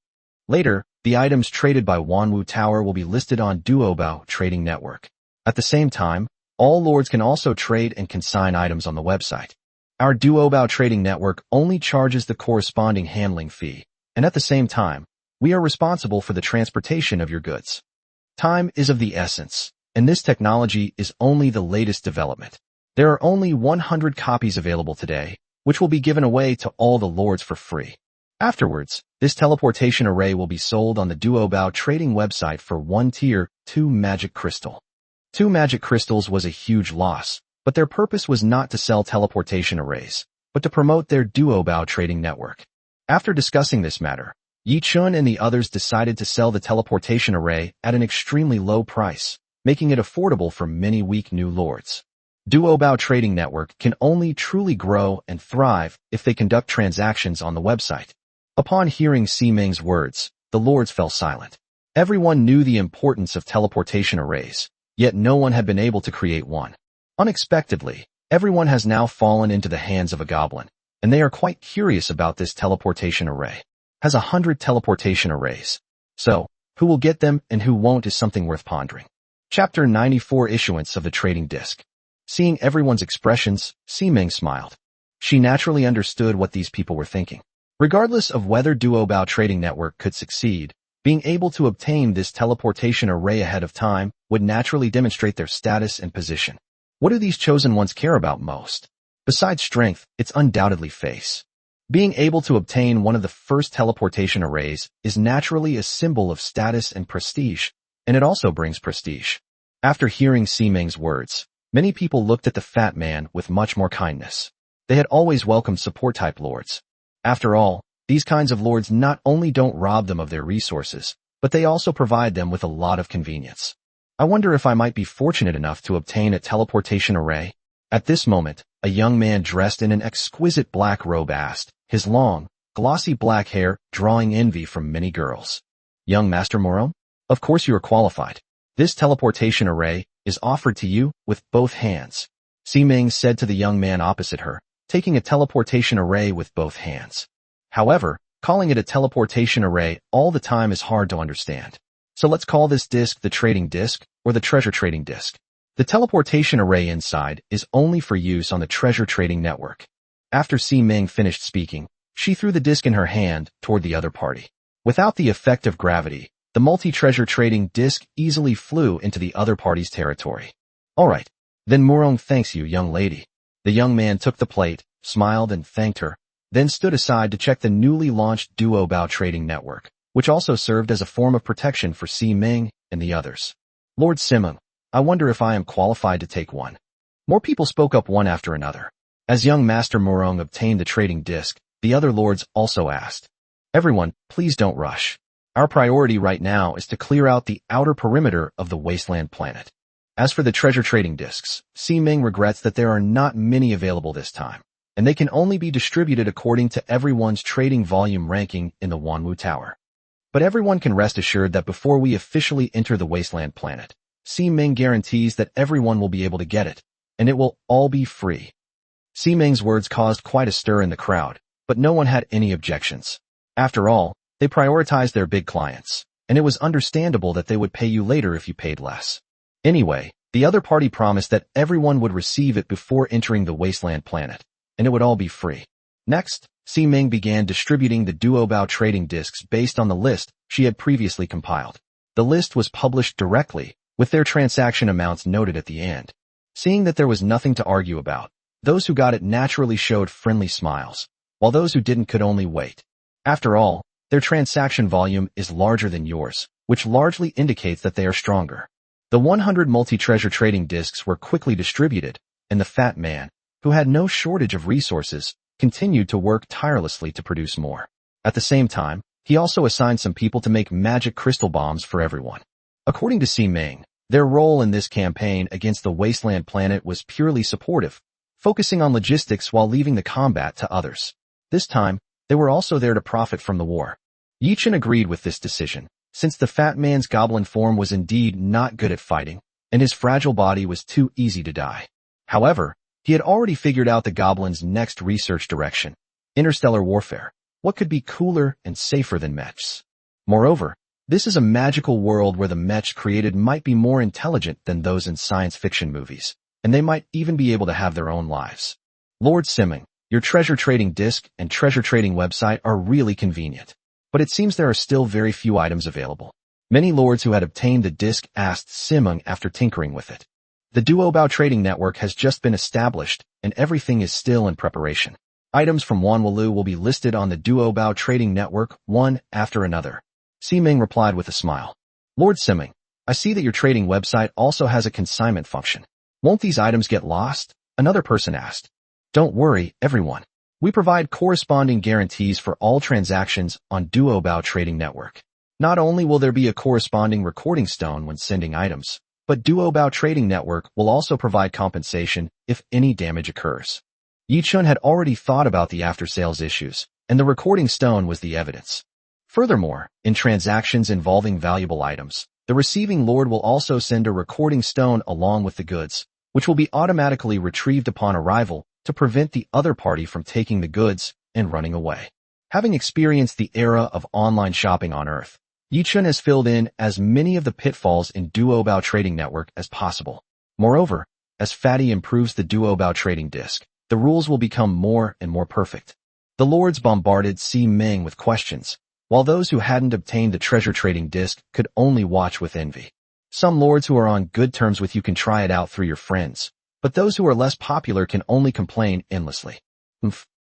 Later, the items traded by Wanwu Tower will be listed on Duobao Trading Network. At the same time, all lords can also trade and consign items on the website. Our Duobao Trading Network only charges the corresponding handling fee, and at the same time, we are responsible for the transportation of your goods. Time is of the essence, and this technology is only the latest development. There are only 100 copies available today, which will be given away to all the lords for free. Afterwards, this teleportation array will be sold on the Duobao trading website for 1 tier 2 magic crystal. 2 magic crystals was a huge loss, but their purpose was not to sell teleportation arrays, but to promote their Duobao trading network. After discussing this matter, Yichun and the others decided to sell the teleportation array at an extremely low price, making it affordable for many weak new lords. Duobao Trading Network can only truly grow and thrive if they conduct transactions on the website. Upon hearing Ming's words, the lords fell silent. Everyone knew the importance of teleportation arrays, yet no one had been able to create one. Unexpectedly, everyone has now fallen into the hands of a goblin, and they are quite curious about this teleportation array. Has 100 teleportation arrays. So, who will get them and who won't is something worth pondering. Chapter 94 Issuance of the Trading Disc. Seeing everyone's expressions, Ming smiled. She naturally understood what these people were thinking. Regardless of whether Duobao Trading Network could succeed, being able to obtain this teleportation array ahead of time would naturally demonstrate their status and position. What do these chosen ones care about most? Besides strength, it's undoubtedly face. Being able to obtain one of the first teleportation arrays is naturally a symbol of status and prestige, and it also brings prestige. After hearing Ming's words, Many people looked at the fat man with much more kindness. They had always welcomed support-type lords. After all, these kinds of lords not only don't rob them of their resources, but they also provide them with a lot of convenience. I wonder if I might be fortunate enough to obtain a teleportation array. At this moment, a young man dressed in an exquisite black robe asked, his long, glossy black hair drawing envy from many girls. Young Master Moro? Of course you are qualified. This teleportation array is offered to you with both hands. Ming said to the young man opposite her, taking a teleportation array with both hands. However, calling it a teleportation array all the time is hard to understand. So let's call this disc the trading disc or the treasure trading disc. The teleportation array inside is only for use on the treasure trading network. After Ming finished speaking, she threw the disc in her hand toward the other party. Without the effect of gravity, the multi-treasure trading disc easily flew into the other party's territory. Alright, then Murong thanks you, young lady. The young man took the plate, smiled and thanked her, then stood aside to check the newly launched Duo Bao trading network, which also served as a form of protection for Ming and the others. Lord Simon, I wonder if I am qualified to take one. More people spoke up one after another. As young Master Murong obtained the trading disc, the other lords also asked. Everyone, please don't rush. Our priority right now is to clear out the outer perimeter of the wasteland planet. As for the treasure trading discs, Ming regrets that there are not many available this time, and they can only be distributed according to everyone's trading volume ranking in the Wanwu Tower. But everyone can rest assured that before we officially enter the wasteland planet, Ming guarantees that everyone will be able to get it, and it will all be free. Ming's words caused quite a stir in the crowd, but no one had any objections. After all, they prioritized their big clients, and it was understandable that they would pay you later if you paid less. Anyway, the other party promised that everyone would receive it before entering the wasteland planet, and it would all be free. Next, Ming began distributing the Duo Bao trading discs based on the list she had previously compiled. The list was published directly, with their transaction amounts noted at the end. Seeing that there was nothing to argue about, those who got it naturally showed friendly smiles, while those who didn't could only wait. After all, their transaction volume is larger than yours, which largely indicates that they are stronger. The 100 multi-treasure trading discs were quickly distributed, and the fat man, who had no shortage of resources, continued to work tirelessly to produce more. At the same time, he also assigned some people to make magic crystal bombs for everyone. According to Ming, their role in this campaign against the wasteland planet was purely supportive, focusing on logistics while leaving the combat to others. This time, they were also there to profit from the war. Yichen agreed with this decision, since the fat man's goblin form was indeed not good at fighting, and his fragile body was too easy to die. However, he had already figured out the goblin's next research direction: interstellar warfare. What could be cooler and safer than mechs? Moreover, this is a magical world where the mechs created might be more intelligent than those in science fiction movies, and they might even be able to have their own lives. Lord Siming, your treasure trading disc and treasure trading website are really convenient, but it seems there are still very few items available. Many lords who had obtained the disc asked Siming after tinkering with it. The Duo Bao trading network has just been established, and everything is still in preparation. Items from Wanwalu will be listed on the Duo Bao trading network one after another. Ming replied with a smile. Lord Siming, I see that your trading website also has a consignment function. Won't these items get lost? Another person asked. Don't worry, everyone. We provide corresponding guarantees for all transactions on Duo Bao trading network. Not only will there be a corresponding recording stone when sending items, but Duo Bao trading network will also provide compensation if any damage occurs. Yichun had already thought about the after-sales issues, and the recording stone was the evidence. Furthermore, in transactions involving valuable items, the receiving lord will also send a recording stone along with the goods, which will be automatically retrieved upon arrival to prevent the other party from taking the goods and running away. Having experienced the era of online shopping on Earth, Yichun has filled in as many of the pitfalls in Duo Bao trading network as possible. Moreover, as Fatty improves the Duo Bao trading disc, the rules will become more and more perfect. The lords bombarded Ming with questions, while those who hadn't obtained the treasure trading disc could only watch with envy. Some lords who are on good terms with you can try it out through your friends, but those who are less popular can only complain endlessly.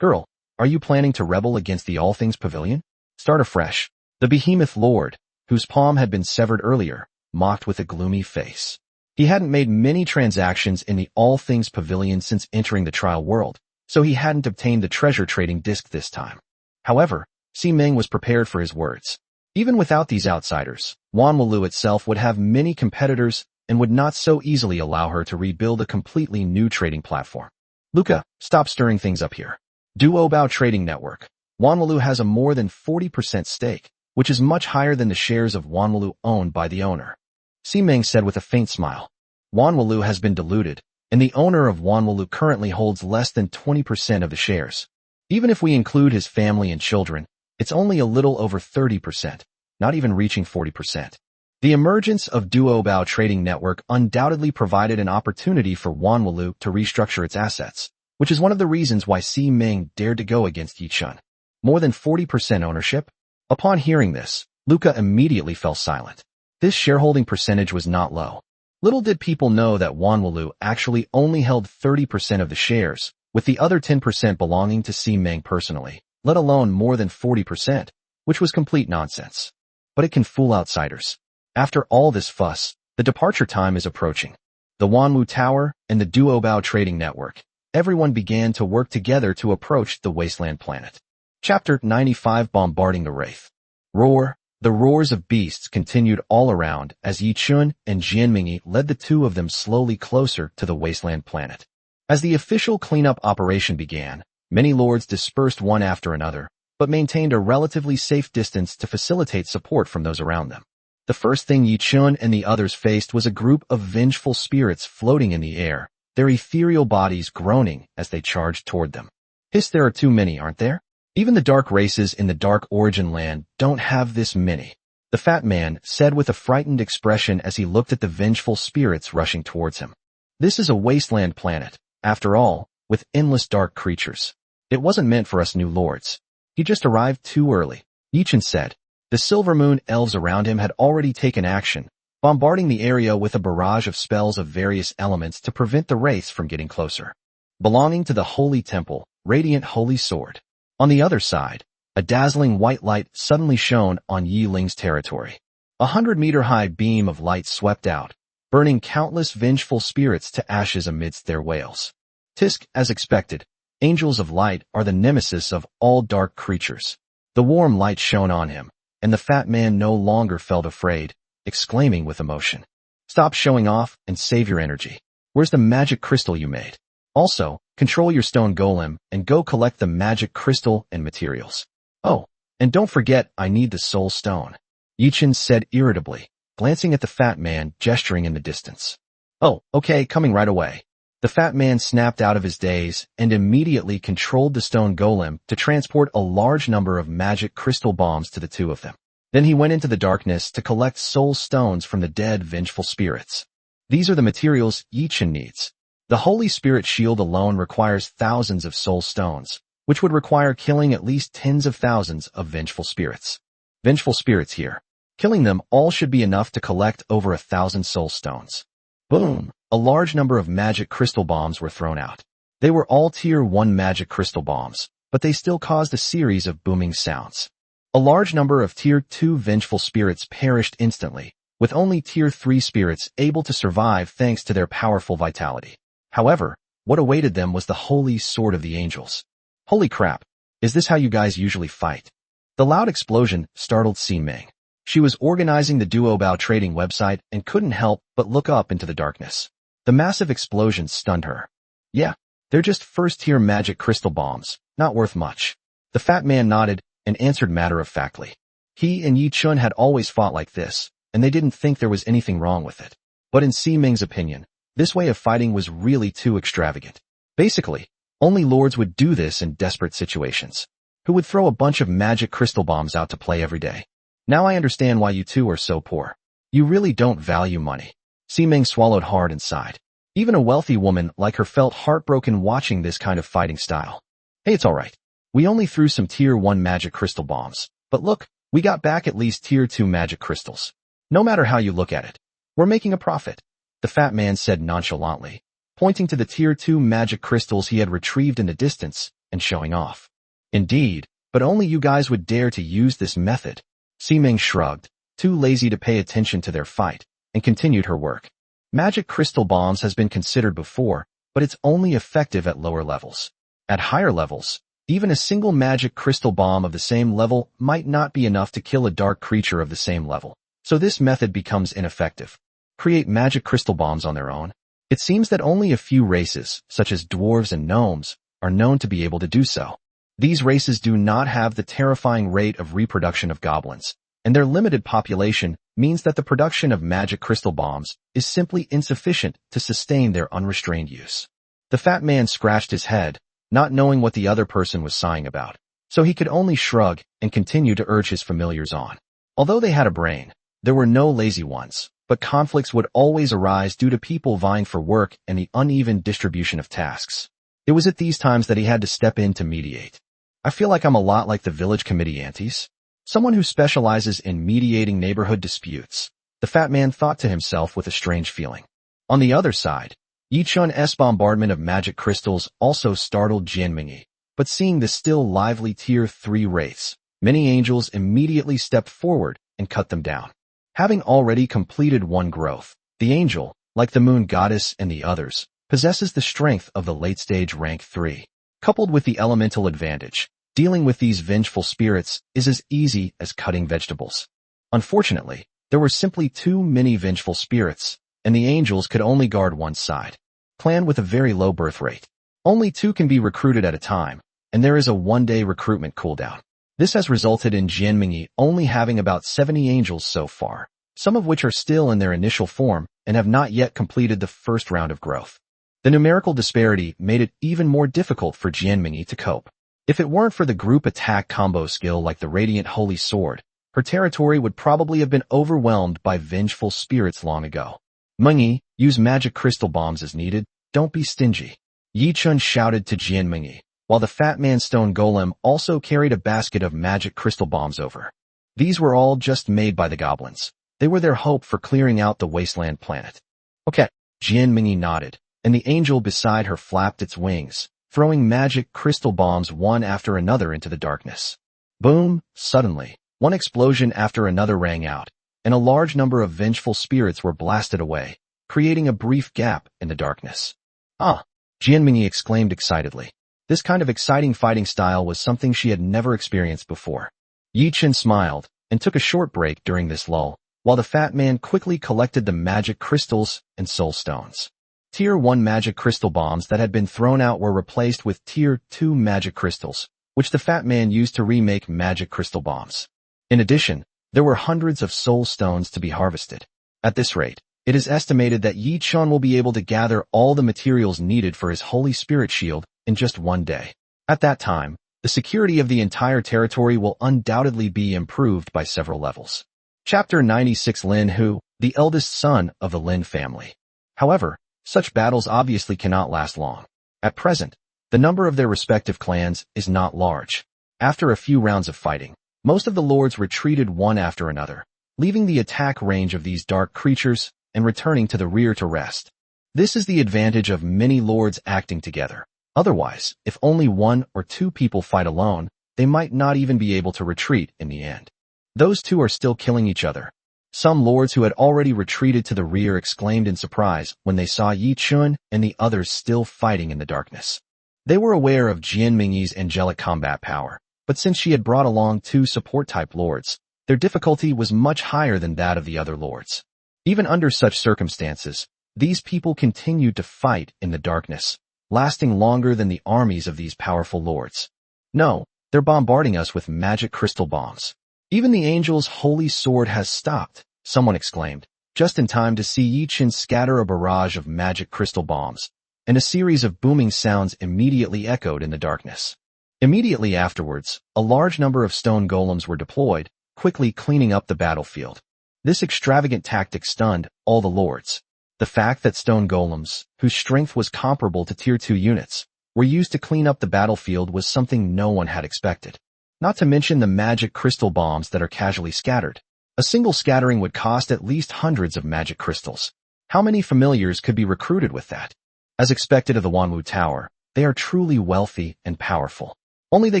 Girl, are you planning to rebel against the All Things Pavilion? Start afresh. The behemoth lord, whose palm had been severed earlier, mocked with a gloomy face. He hadn't made many transactions in the All Things Pavilion since entering the trial world, so he hadn't obtained the treasure trading disc this time. However, Si-Ming was prepared for his words. Even without these outsiders, Wanwalu itself would have many competitors and would not so easily allow her to rebuild a completely new trading platform. Luca, stop stirring things up here. Duobao Trading Network. Wanwalu has a more than 40% stake, which is much higher than the shares of Wanwalu owned by the owner. Si-Ming said with a faint smile. Wanwalu has been diluted, and the owner of Wanwalu currently holds less than 20% of the shares. Even if we include his family and children, it's only a little over 30%, not even reaching 40%. The emergence of Duobao Trading Network undoubtedly provided an opportunity for Wanwalu to restructure its assets, which is one of the reasons why Si-Ming dared to go against Yichun. More than 40% ownership? Upon hearing this, Luca immediately fell silent. This shareholding percentage was not low. Little did people know that Wanwalu actually only held 30% of the shares, with the other 10% belonging to Si-Ming personally, let alone more than 40%, which was complete nonsense. But it can fool outsiders. After all this fuss, the departure time is approaching. The Wanwu Tower and the Duobao Trading Network. Everyone began to work together to approach the wasteland planet. Chapter 95 Bombarding the Wraith. Roar. The roars of beasts continued all around as Yichun and Jianmingyi led the two of them slowly closer to the wasteland planet. As the official cleanup operation began, many lords dispersed one after another, but maintained a relatively safe distance to facilitate support from those around them. The first thing Yichun and the others faced was a group of vengeful spirits floating in the air, their ethereal bodies groaning as they charged toward them. Hiss, there are too many, aren't there? Even the dark races in the Dark Origin Land don't have this many, the fat man said with a frightened expression as he looked at the vengeful spirits rushing towards him. This is a wasteland planet, after all, with endless dark creatures. It wasn't meant for us new lords. He just arrived too early, Yichun said. The Silver Moon elves around him had already taken action, bombarding the area with a barrage of spells of various elements to prevent the wraiths from getting closer. Belonging to the Holy Temple, Radiant Holy Sword. On the other side, a dazzling white light suddenly shone on Yi Ling's territory. 100-meter-high beam of light swept out, burning countless vengeful spirits to ashes amidst their wails. Tisk, as expected, angels of light are the nemesis of all dark creatures. The warm light shone on him, and the fat man no longer felt afraid, exclaiming with emotion. Stop showing off and save your energy. Where's the magic crystal you made? Also, control your stone golem and go collect the magic crystal and materials. Oh, and don't forget I need the soul stone, Yichun said irritably, glancing at the fat man gesturing in the distance. Oh, okay, coming right away. The fat man snapped out of his daze and immediately controlled the stone golem to transport a large number of magic crystal bombs to the two of them. Then he went into the darkness to collect soul stones from the dead vengeful spirits. These are the materials Yichun needs. The Holy Spirit Shield alone requires thousands of soul stones, which would require killing at least tens of thousands of vengeful spirits. Vengeful spirits here. Killing them all should be enough to collect over 1,000 soul stones. Boom! A large number of magic crystal bombs were thrown out. They were all Tier 1 magic crystal bombs, but they still caused a series of booming sounds. A large number of Tier 2 vengeful spirits perished instantly, with only Tier 3 spirits able to survive thanks to their powerful vitality. However, what awaited them was the Holy Sword of the Angels. Holy crap, is this how you guys usually fight? The loud explosion startled Si-Ming. She was organizing the Duobao trading website and couldn't help but look up into the darkness. The massive explosion stunned her. Yeah, they're just first-tier magic crystal bombs, not worth much. The fat man nodded and answered matter-of-factly. He and Yichun had always fought like this, and they didn't think there was anything wrong with it. But in Si-Ming's opinion, this way of fighting was really too extravagant. Basically, only lords would do this in desperate situations. Who would throw a bunch of magic crystal bombs out to play every day? Now I understand why you two are so poor. You really don't value money. Si-Ming swallowed hard and sighed. Even a wealthy woman like her felt heartbroken watching this kind of fighting style. Hey, it's alright. We only threw some Tier 1 magic crystal bombs, but look, we got back at least Tier 2 magic crystals. No matter how you look at it, we're making a profit. The fat man said nonchalantly, pointing to the Tier 2 magic crystals he had retrieved in the distance and showing off. Indeed, but only you guys would dare to use this method. Si-Ming shrugged, too lazy to pay attention to their fight, and continued her work. Magic crystal bombs has been considered before, but it's only effective at lower levels. At higher levels, even a single magic crystal bomb of the same level might not be enough to kill a dark creature of the same level, so this method becomes ineffective. Create magic crystal bombs on their own? It seems that only a few races, such as dwarves and gnomes, are known to be able to do so. These races do not have the terrifying rate of reproduction of goblins, and their limited population means that the production of magic crystal bombs is simply insufficient to sustain their unrestrained use. The fat man scratched his head, not knowing what the other person was sighing about, so he could only shrug and continue to urge his familiars on. Although they had a brain, there were no lazy ones, but conflicts would always arise due to people vying for work and the uneven distribution of tasks. It was at these times that he had to step in to mediate. I feel like I'm a lot like the village committee aunties, someone who specializes in mediating neighborhood disputes. The fat man thought to himself with a strange feeling. On the other side, Yichun's bombardment of magic crystals also startled Jianmingyi, but seeing the still lively Tier 3 wraiths, many angels immediately stepped forward and cut them down. Having already completed one growth, the angel, like the moon goddess and the others, possesses the strength of the late-stage rank 3. Coupled with the elemental advantage, dealing with these vengeful spirits is as easy as cutting vegetables. Unfortunately, there were simply too many vengeful spirits, and the angels could only guard one side. Clan with a very low birth rate. Only 2 can be recruited at a time, and there is a one-day recruitment cooldown. This has resulted in Jianmingyi only having about 70 angels so far, some of which are still in their initial form and have not yet completed the first round of growth. The numerical disparity made it even more difficult for Jianmingyi to cope. If it weren't for the group attack combo skill like the Radiant Holy Sword, her territory would probably have been overwhelmed by vengeful spirits long ago. Mengyi, use magic crystal bombs as needed, don't be stingy. Yichun shouted to Jianmingyi, while the fat man stone golem also carried a basket of magic crystal bombs over. These were all just made by the goblins. They were their hope for clearing out the wasteland planet. Okay, Jianmingyi nodded, and the angel beside her flapped its wings, throwing magic crystal bombs one after another into the darkness. Boom! Suddenly, one explosion after another rang out, and a large number of vengeful spirits were blasted away, creating a brief gap in the darkness. Ah! Jianmingyi exclaimed excitedly. This kind of exciting fighting style was something she had never experienced before. Yichun smiled, and took a short break during this lull, while the fat man quickly collected the magic crystals and soul stones. Tier 1 magic crystal bombs that had been thrown out were replaced with Tier 2 magic crystals, which the fat man used to remake magic crystal bombs. In addition, there were hundreds of soul stones to be harvested. At this rate, it is estimated that Yichun will be able to gather all the materials needed for his Holy Spirit Shield in just one day. At that time, the security of the entire territory will undoubtedly be improved by several levels. Chapter 96 Lin Hu, the eldest son of the Lin family. However, such battles obviously cannot last long. At present, the number of their respective clans is not large. After a few rounds of fighting, most of the lords retreated one after another, leaving the attack range of these dark creatures and returning to the rear to rest. This is the advantage of many lords acting together. Otherwise, if only 1 or 2 people fight alone, they might not even be able to retreat in the end. Those 2 are still killing each other. Some lords who had already retreated to the rear exclaimed in surprise when they saw Yichun and the others still fighting in the darkness. They were aware of Jianmingyi's angelic combat power, but since she had brought along 2 support-type lords, their difficulty was much higher than that of the other lords. Even under such circumstances, these people continued to fight in the darkness, lasting longer than the armies of these powerful lords. No, they're bombarding us with magic crystal bombs. Even the angel's holy sword has stopped, someone exclaimed, just in time to see Yichun scatter a barrage of magic crystal bombs, and a series of booming sounds immediately echoed in the darkness. Immediately afterwards, a large number of stone golems were deployed, quickly cleaning up the battlefield. This extravagant tactic stunned all the lords. The fact that stone golems, whose strength was comparable to Tier 2 units, were used to clean up the battlefield was something no one had expected. Not to mention the magic crystal bombs that are casually scattered. A single scattering would cost at least hundreds of magic crystals. How many familiars could be recruited with that? As expected of the Wanwu Tower, they are truly wealthy and powerful. Only they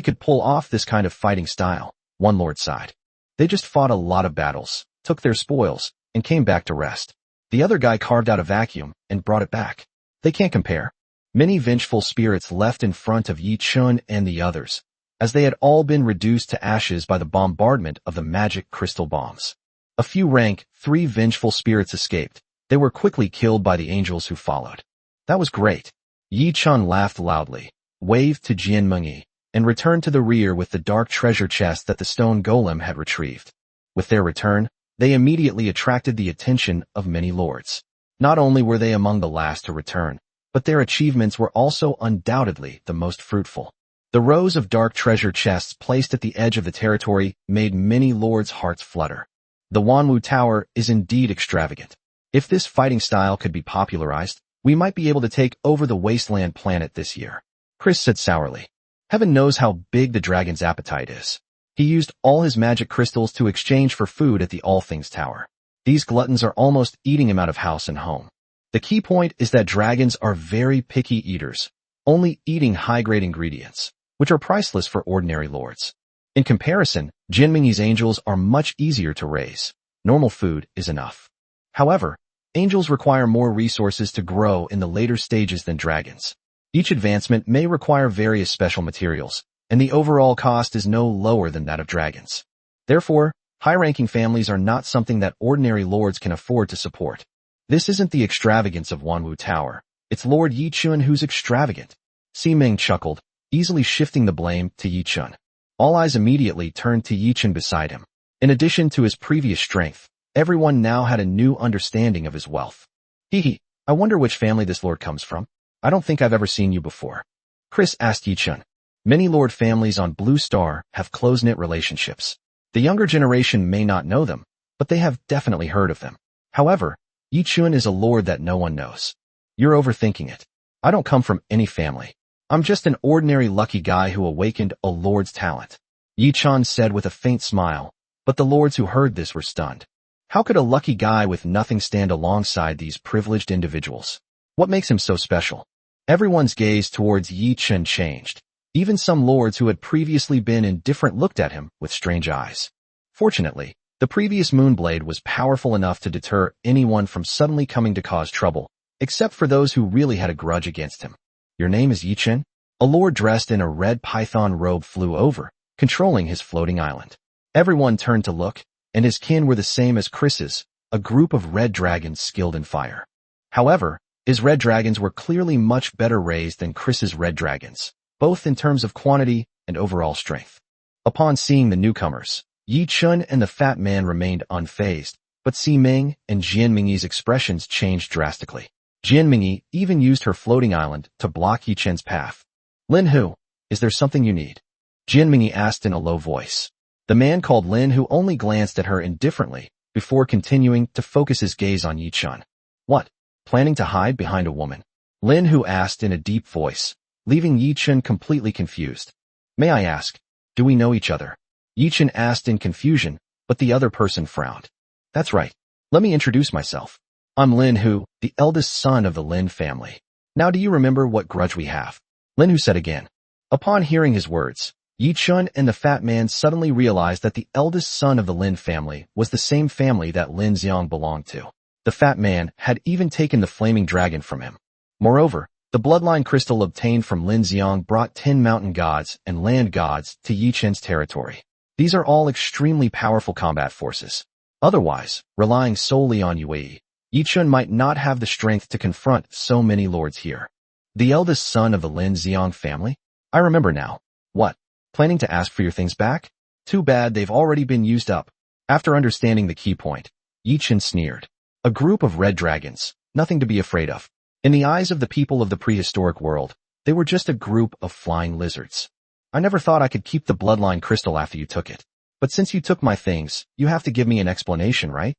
could pull off this kind of fighting style, one lord sighed. They just fought a lot of battles, took their spoils, and came back to rest. The other guy carved out a vacuum and brought it back. They can't compare. Many vengeful spirits left in front of Yi Chun and the others, as they had all been reduced to ashes by the bombardment of the magic crystal bombs. A few rank 3 vengeful spirits escaped. They were quickly killed by the angels who followed. That was great. Yi Chun laughed loudly, waved to Jian Mengyi, and returned to the rear with the dark treasure chest that the stone golem had retrieved. With their return, they immediately attracted the attention of many lords. Not only were they among the last to return, but their achievements were also undoubtedly the most fruitful. The rows of dark treasure chests placed at the edge of the territory made many lords' hearts flutter. The Wanwu Tower is indeed extravagant. If this fighting style could be popularized, we might be able to take over the wasteland planet this year, Chris said sourly. Heaven knows how big the dragon's appetite is. He used all his magic crystals to exchange for food at the All Things Tower. These gluttons are almost eating him out of house and home. The key point is that dragons are very picky eaters, only eating high-grade ingredients, which are priceless for ordinary lords. In comparison, Jian Mengyi's angels are much easier to raise. Normal food is enough. However, angels require more resources to grow in the later stages than dragons. Each advancement may require various special materials, and the overall cost is no lower than that of dragons. Therefore, high-ranking families are not something that ordinary lords can afford to support. This isn't the extravagance of Wanwu Tower. It's Lord Yi Chun who's extravagant. Si Ming chuckled, easily shifting the blame to Yi Chun. All eyes immediately turned to Yi Chun beside him. In addition to his previous strength, everyone now had a new understanding of his wealth. Hee, I wonder which family this lord comes from. I don't think I've ever seen you before. Chris asked Yi Chun. Many lord families on Blue Star have close-knit relationships. The younger generation may not know them, but they have definitely heard of them. However, Yi Chun is a lord that no one knows. You're overthinking it. I don't come from any family. I'm just an ordinary lucky guy who awakened a lord's talent. Yi Chun said with a faint smile, but the lords who heard this were stunned. How could a lucky guy with nothing stand alongside these privileged individuals? What makes him so special? Everyone's gaze towards Yi Chun changed. Even some lords who had previously been indifferent looked at him with strange eyes. Fortunately, the previous Moonblade was powerful enough to deter anyone from suddenly coming to cause trouble, except for those who really had a grudge against him. Your name is Yi Chun? A lord dressed in a red python robe flew over, controlling his floating island. Everyone turned to look, and his kin were the same as Chris's, a group of red dragons skilled in fire. However, his red dragons were clearly much better raised than Chris's red dragons, both in terms of quantity and overall strength. Upon seeing the newcomers, Yi Chun and the fat man remained unfazed, but Si Ming and Jian Mengyi's expressions changed drastically. Jian Mengyi even used her floating island to block Yi Chun's path. Lin Hu, is there something you need? Jian Mengyi asked in a low voice. The man called Lin Hu only glanced at her indifferently before continuing to focus his gaze on Yi Chun. What? Planning to hide behind a woman? Lin Hu asked in a deep voice, leaving Yi Chun completely confused. May I ask, do we know each other? Yi Chun asked in confusion, but the other person frowned. That's right. Let me introduce myself. I'm Lin Hu, the eldest son of the Lin family. Now do you remember what grudge we have? Lin Hu said again. Upon hearing his words, Yi Chun and the fat man suddenly realized that the eldest son of the Lin family was the same family that Lin Xiang belonged to. The fat man had even taken the flaming dragon from him. Moreover, the bloodline crystal obtained from Lin Xiang brought 10 mountain gods and land gods to Yi Chun's territory. These are all extremely powerful combat forces. Otherwise, relying solely on Yue, Yi Chun might not have the strength to confront so many lords here. The eldest son of the Lin Xiang family? I remember now. What? Planning to ask for your things back? Too bad they've already been used up. After understanding the key point, Yi Chun sneered. A group of red dragons, nothing to be afraid of. In the eyes of the people of the prehistoric world, they were just a group of flying lizards. I never thought I could keep the bloodline crystal after you took it. But since you took my things, you have to give me an explanation, right?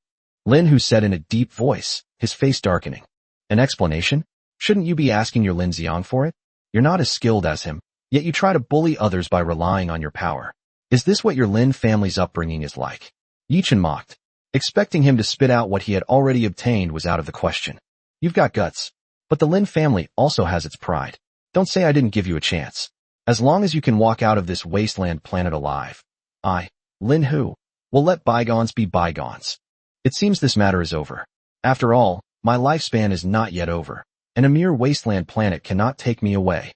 Lin Hu said in a deep voice, his face darkening. An explanation? Shouldn't you be asking your Lin Xiang for it? You're not as skilled as him, yet you try to bully others by relying on your power. Is this what your Lin family's upbringing is like? Yi Chun mocked. Expecting him to spit out what he had already obtained was out of the question. You've got guts. But the Lin family also has its pride. Don't say I didn't give you a chance. As long as you can walk out of this wasteland planet alive, I, Lin Hu, will let bygones be bygones. It seems this matter is over. After all, my lifespan is not yet over, and a mere wasteland planet cannot take me away.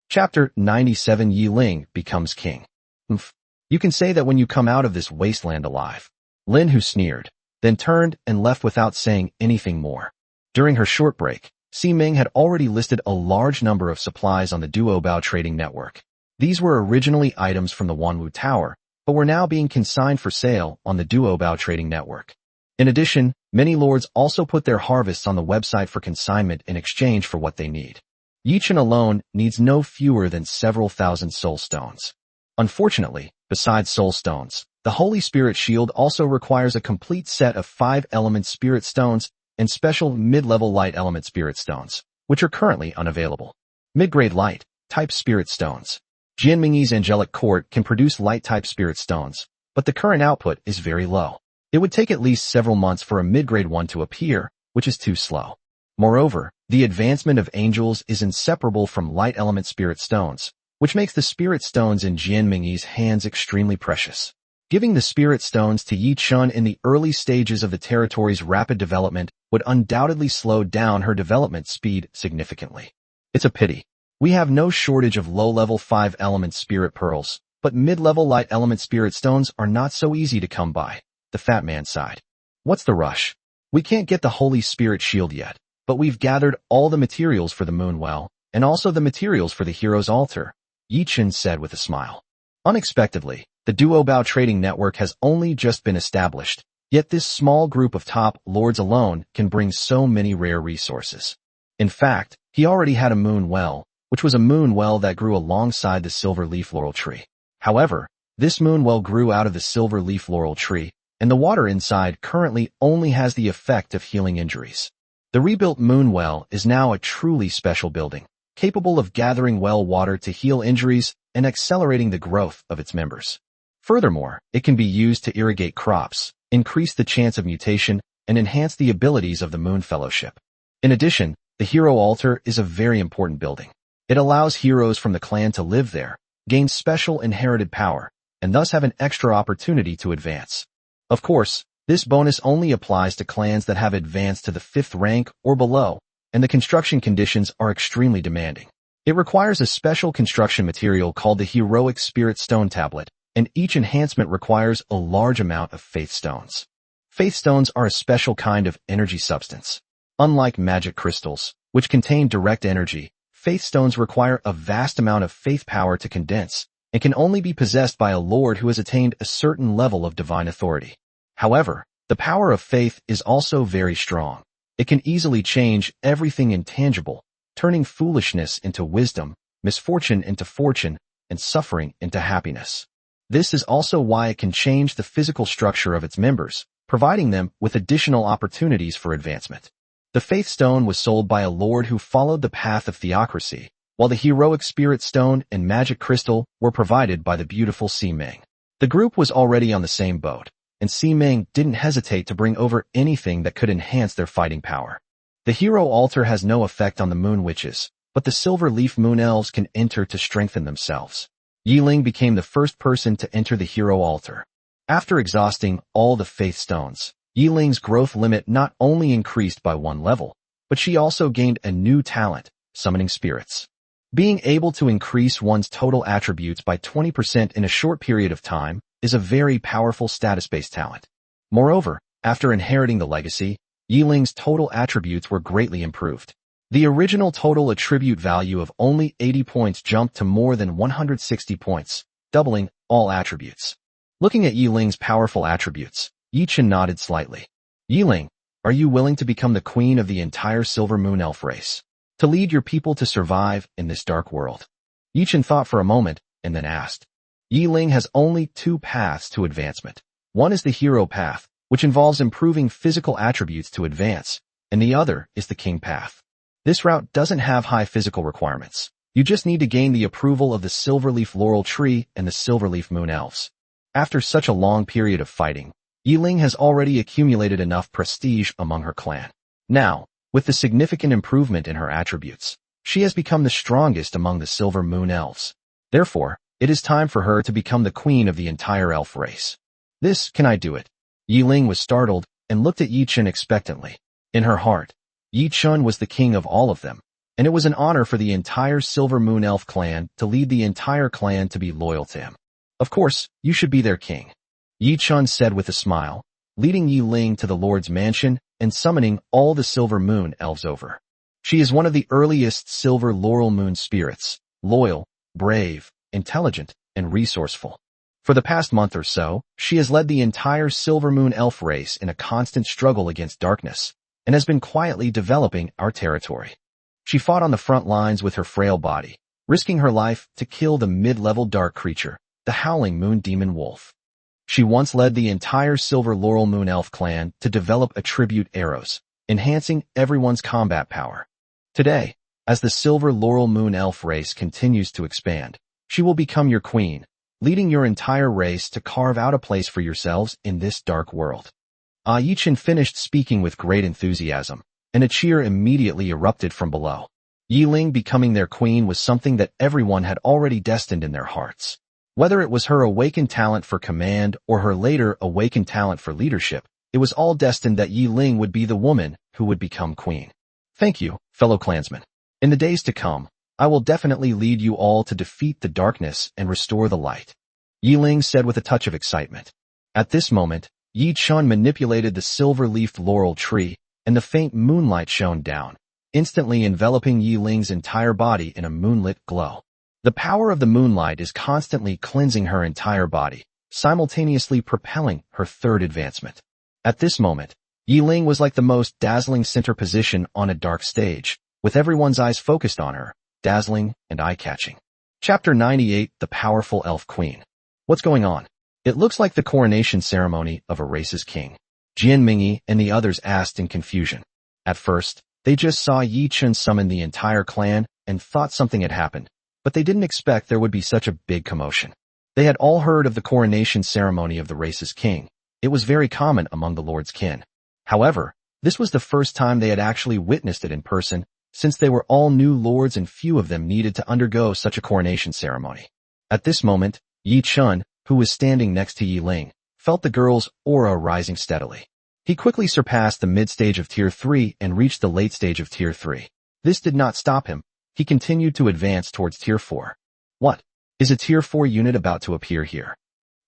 Chapter 97 Yi Ling becomes king. Oomph. You can say that when you come out of this wasteland alive. Lin Hu sneered, then turned and left without saying anything more. During her short break, Si Ming had already listed a large number of supplies on the Duobao trading network. These were originally items from the Wanwu Tower, but were now being consigned for sale on the Duobao trading network. In addition, many lords also put their harvests on the website for consignment in exchange for what they need. Yichen alone needs no fewer than several thousand soul stones. Unfortunately, besides soul stones, the Holy Spirit Shield also requires a complete set of 5-element spirit stones and special mid-level light element spirit stones, which are currently unavailable. Mid-grade light type spirit stones. Jianmingyi's angelic court can produce light-type spirit stones, but the current output is very low. It would take at least several months for a mid-grade one to appear, which is too slow. Moreover, the advancement of angels is inseparable from light element spirit stones, which makes the spirit stones in Jianmingyi's hands extremely precious. Giving the spirit stones to Yi Chun in the early stages of the territory's rapid development would undoubtedly slow down her development speed significantly. It's a pity. We have no shortage of low-level 5-element spirit pearls, but mid-level light element spirit stones are not so easy to come by. The fat man sighed. What's the rush? We can't get the Holy Spirit Shield yet, but we've gathered all the materials for the moon well, and also the materials for the hero's altar, Yi Chun said with a smile. Unexpectedly, the Duobao trading network has only just been established, yet this small group of top lords alone can bring so many rare resources. In fact, he already had a moon well, which was a moon well that grew alongside the silver leaf laurel tree. However, this moon well grew out of the silver leaf laurel tree, and the water inside currently only has the effect of healing injuries. The rebuilt moon well is now a truly special building, capable of gathering well water to heal injuries and accelerating the growth of its members. Furthermore, it can be used to irrigate crops, increase the chance of mutation, and enhance the abilities of the Moon Fellowship. In addition, the Hero Altar is a very important building. It allows heroes from the clan to live there, gain special inherited power, and thus have an extra opportunity to advance. Of course, this bonus only applies to clans that have advanced to the 5th rank or below, and the construction conditions are extremely demanding. It requires a special construction material called the Heroic Spirit Stone Tablet, and each enhancement requires a large amount of faith stones. Faith stones are a special kind of energy substance. Unlike magic crystals, which contain direct energy, faith stones require a vast amount of faith power to condense, and can only be possessed by a lord who has attained a certain level of divine authority. However, the power of faith is also very strong. It can easily change everything intangible, turning foolishness into wisdom, misfortune into fortune, and suffering into happiness. This is also why it can change the physical structure of its members, providing them with additional opportunities for advancement. The Faith Stone was sold by a lord who followed the path of theocracy, while the Heroic Spirit Stone and Magic Crystal were provided by the beautiful Si Ming. The group was already on the same boat, and Si Ming didn't hesitate to bring over anything that could enhance their fighting power. The Hero Altar has no effect on the Moon Witches, but the Silver Leaf Moon Elves can enter to strengthen themselves. Yi Ling became the first person to enter the Hero Altar. After exhausting all the Faith Stones, Yi Ling's growth limit not only increased by 1 level, but she also gained a new talent, Summoning Spirits. Being able to increase one's total attributes by 20% in a short period of time is a very powerful status-based talent. Moreover, after inheriting the legacy, Yi Ling's total attributes were greatly improved. The original total attribute value of only 80 points jumped to more than 160 points, doubling all attributes. Looking at Yi Ling's powerful attributes, Yi Chun nodded slightly. Yi Ling, are you willing to become the queen of the entire Silver Moon Elf race? To lead your people to survive in this dark world? Yi Chun thought for a moment, and then asked. Yi Ling has only 2 paths to advancement. One is the hero path, which involves improving physical attributes to advance, and the other is the king path. This route doesn't have high physical requirements. You just need to gain the approval of the Silverleaf Laurel Tree and the Silverleaf Moon Elves. After such a long period of fighting, Yi Ling has already accumulated enough prestige among her clan. Now, with the significant improvement in her attributes, she has become the strongest among the Silver Moon Elves. Therefore, it is time for her to become the queen of the entire elf race. Can I do it? Yi Ling was startled and looked at Yi Chun expectantly. In her heart, Yi Chun was the king of all of them, and it was an honor for the entire Silver Moon Elf clan to lead the entire clan to be loyal to him. Of course, you should be their king, Yi Chun said with a smile, leading Yi Ling to the Lord's mansion and summoning all the Silver Moon Elves over. She is one of the earliest Silver Laurel Moon spirits, loyal, brave, intelligent, and resourceful. For the past month or so, she has led the entire Silver Moon Elf race in a constant struggle against darkness, and has been quietly developing our territory. She fought on the front lines with her frail body, risking her life to kill the mid-level dark creature, the Howling Moon Demon Wolf. She once led the entire Silver Laurel Moon Elf clan to develop attribute arrows, enhancing everyone's combat power. Today, as the Silver Laurel Moon Elf race continues to expand, she will become your queen, leading your entire race to carve out a place for yourselves in this dark world. Yi Chun finished speaking with great enthusiasm, and a cheer immediately erupted from below. Yi Ling becoming their queen was something that everyone had already destined in their hearts. Whether it was her awakened talent for command or her later awakened talent for leadership, it was all destined that Yi Ling would be the woman who would become queen. Thank you, fellow clansmen. In the days to come, I will definitely lead you all to defeat the darkness and restore the light, Yi Ling said with a touch of excitement. At this moment, Yi Chun manipulated the silver-leafed laurel tree, and the faint moonlight shone down, instantly enveloping Yi Ling's entire body in a moonlit glow. The power of the moonlight is constantly cleansing her entire body, simultaneously propelling her third advancement. At this moment, Yi Ling was like the most dazzling center position on a dark stage, with everyone's eyes focused on her, dazzling and eye-catching. Chapter 98, The Powerful Elf Queen. What's going on? It looks like the coronation ceremony of a race's king, Jian Mingyi and the others asked in confusion. At first, they just saw Yi Chun summon the entire clan and thought something had happened, but they didn't expect there would be such a big commotion. They had all heard of the coronation ceremony of the race's king. It was very common among the Lord's kin. However, this was the first time they had actually witnessed it in person, since they were all new lords and few of them needed to undergo such a coronation ceremony. At this moment, Yi Chun, who was standing next to Yi Ling, felt the girl's aura rising steadily. He quickly surpassed the mid-stage of Tier 3 and reached the late stage of Tier 3. This did not stop him. He continued to advance towards Tier 4. What? Is a Tier 4 unit about to appear here?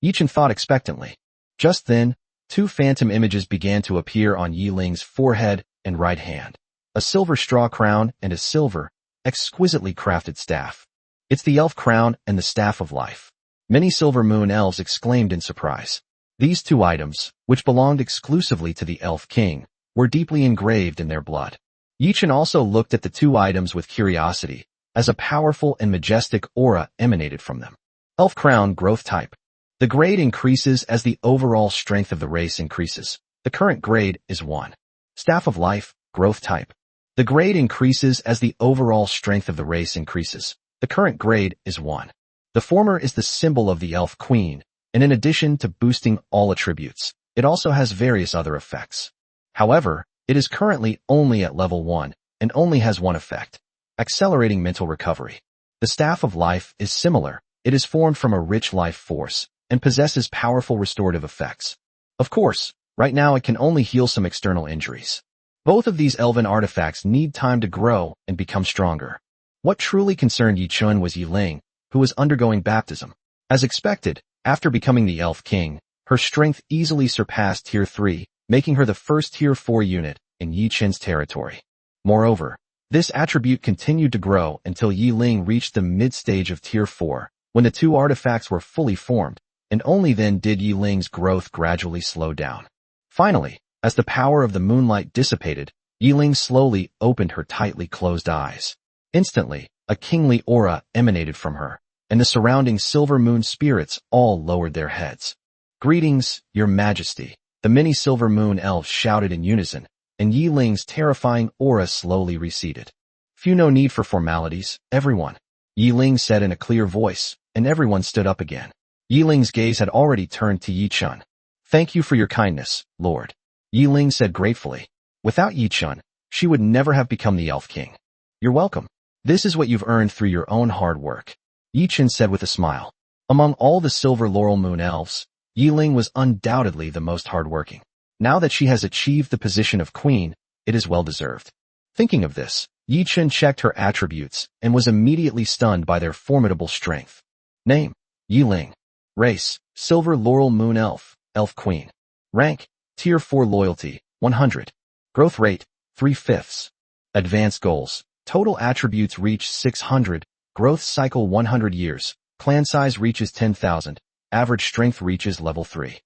Yi Chun thought expectantly. Just then, two phantom images began to appear on Yi Ling's forehead and right hand. A silver straw crown and a silver, exquisitely crafted staff. It's the elf crown and the staff of life. Many Silver Moon elves exclaimed in surprise. These two items, which belonged exclusively to the Elf King, were deeply engraved in their blood. Yi Chun also looked at the two items with curiosity, as a powerful and majestic aura emanated from them. Elf Crown Growth Type. The grade increases as the overall strength of the race increases. The current grade is 1. Staff of Life Growth Type. The grade increases as the overall strength of the race increases. The current grade is 1. The former is the symbol of the Elf Queen, and in addition to boosting all attributes, it also has various other effects. However, it is currently only at level 1, and only has one effect: accelerating mental recovery. The Staff of Life is similar. It is formed from a rich life force, and possesses powerful restorative effects. Of course, right now it can only heal some external injuries. Both of these elven artifacts need time to grow and become stronger. What truly concerned Yi Chun was Yi Ling, who was undergoing baptism. As expected, after becoming the Elf King, her strength easily surpassed Tier 3, making her the first Tier 4 unit in Yi Chun's territory. Moreover, this attribute continued to grow until Yi Ling reached the mid-stage of Tier 4, when the two artifacts were fully formed, and only then did Yi Ling's growth gradually slow down. Finally, as the power of the moonlight dissipated, Yi Ling slowly opened her tightly closed eyes. Instantly, a kingly aura emanated from her, and the surrounding Silver Moon spirits all lowered their heads. "Greetings, Your Majesty," the many Silver Moon elves shouted in unison, and Yi Ling's terrifying aura slowly receded. "Few no need for formalities, everyone," Yi Ling said in a clear voice, and everyone stood up again. Yi Ling's gaze had already turned to Yi Chun. "Thank you for your kindness, Lord," Yi Ling said gratefully. Without Yi Chun, she would never have become the Elf King. "You're welcome. This is what you've earned through your own hard work," Yi Chun said with a smile. Among all the Silver Laurel Moon elves, Yi Ling was undoubtedly the most hardworking. Now that she has achieved the position of queen, it is well deserved. Thinking of this, Yi Chun checked her attributes and was immediately stunned by their formidable strength. Name: Yi Ling. Race: Silver Laurel Moon Elf, Elf Queen. Rank: Tier 4 Loyalty, 100. Growth rate: 3/5. Advanced goals: total attributes reach 600, growth cycle 100 years, clan size reaches 10,000, average strength reaches level 3.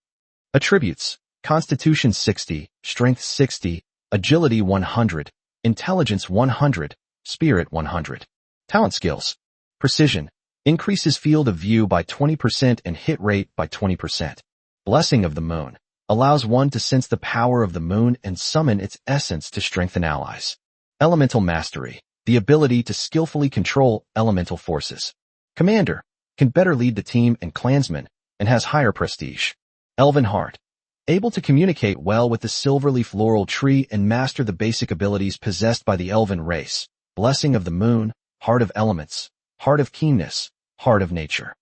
Attributes: Constitution 60, Strength 60, Agility 100, Intelligence 100, Spirit 100. Talent skills: Precision: increases field of view by 20% and hit rate by 20%. Blessing of the Moon: allows one to sense the power of the moon and summon its essence to strengthen allies. Elemental Mastery: the ability to skillfully control elemental forces. Commander: can better lead the team and clansmen, and has higher prestige. Elven Heart: able to communicate well with the silverleaf laurel tree and master the basic abilities possessed by the elven race. Blessing of the Moon: Heart of Elements, Heart of Keenness, Heart of Nature.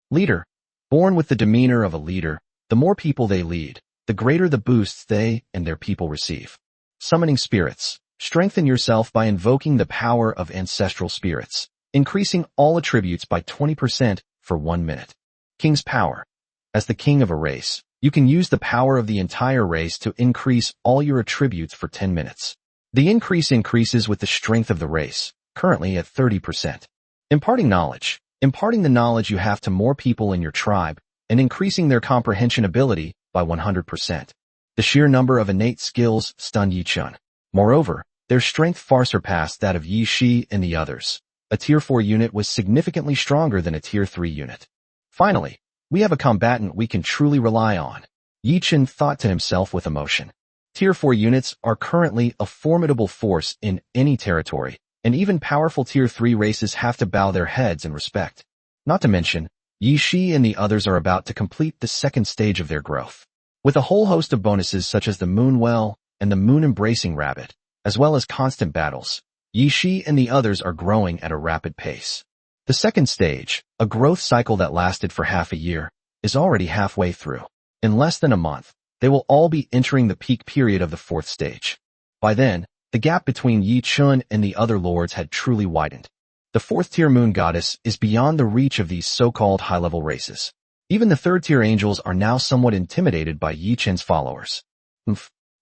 Leader: born with the demeanor of a leader, the more people they lead, the greater the boosts they and their people receive. Summoning Spirits: strengthen yourself by invoking the power of ancestral spirits, increasing all attributes by 20% for 1 minute. King's Power: as the king of a race, you can use the power of the entire race to increase all your attributes for 10 minutes. The increase increases with the strength of the race, currently at 30%. Imparting Knowledge: imparting the knowledge you have to more people in your tribe, and increasing their comprehension ability by 100%. The sheer number of innate skills stunned Yi Chun. Moreover, their strength far surpassed that of Yi Shi and the others. A Tier 4 unit was significantly stronger than a Tier 3 unit. Finally, we have a combatant we can truly rely on. Yi Chun thought to himself with emotion. Tier 4 units are currently a formidable force in any territory, and even powerful Tier 3 races have to bow their heads in respect. Not to mention, Yi Shi and the others are about to complete the second stage of their growth. With a whole host of bonuses such as the Moon Well and the Moon Embracing Rabbit, as well as constant battles, Yi Shi and the others are growing at a rapid pace. The second stage, a growth cycle that lasted for half a year, is already halfway through. In less than a month, they will all be entering the peak period of the fourth stage. By then, the gap between Yi Chun and the other lords had truly widened. The fourth-tier moon goddess is beyond the reach of these so-called high-level races. Even the third-tier angels are now somewhat intimidated by Yi Chun's followers.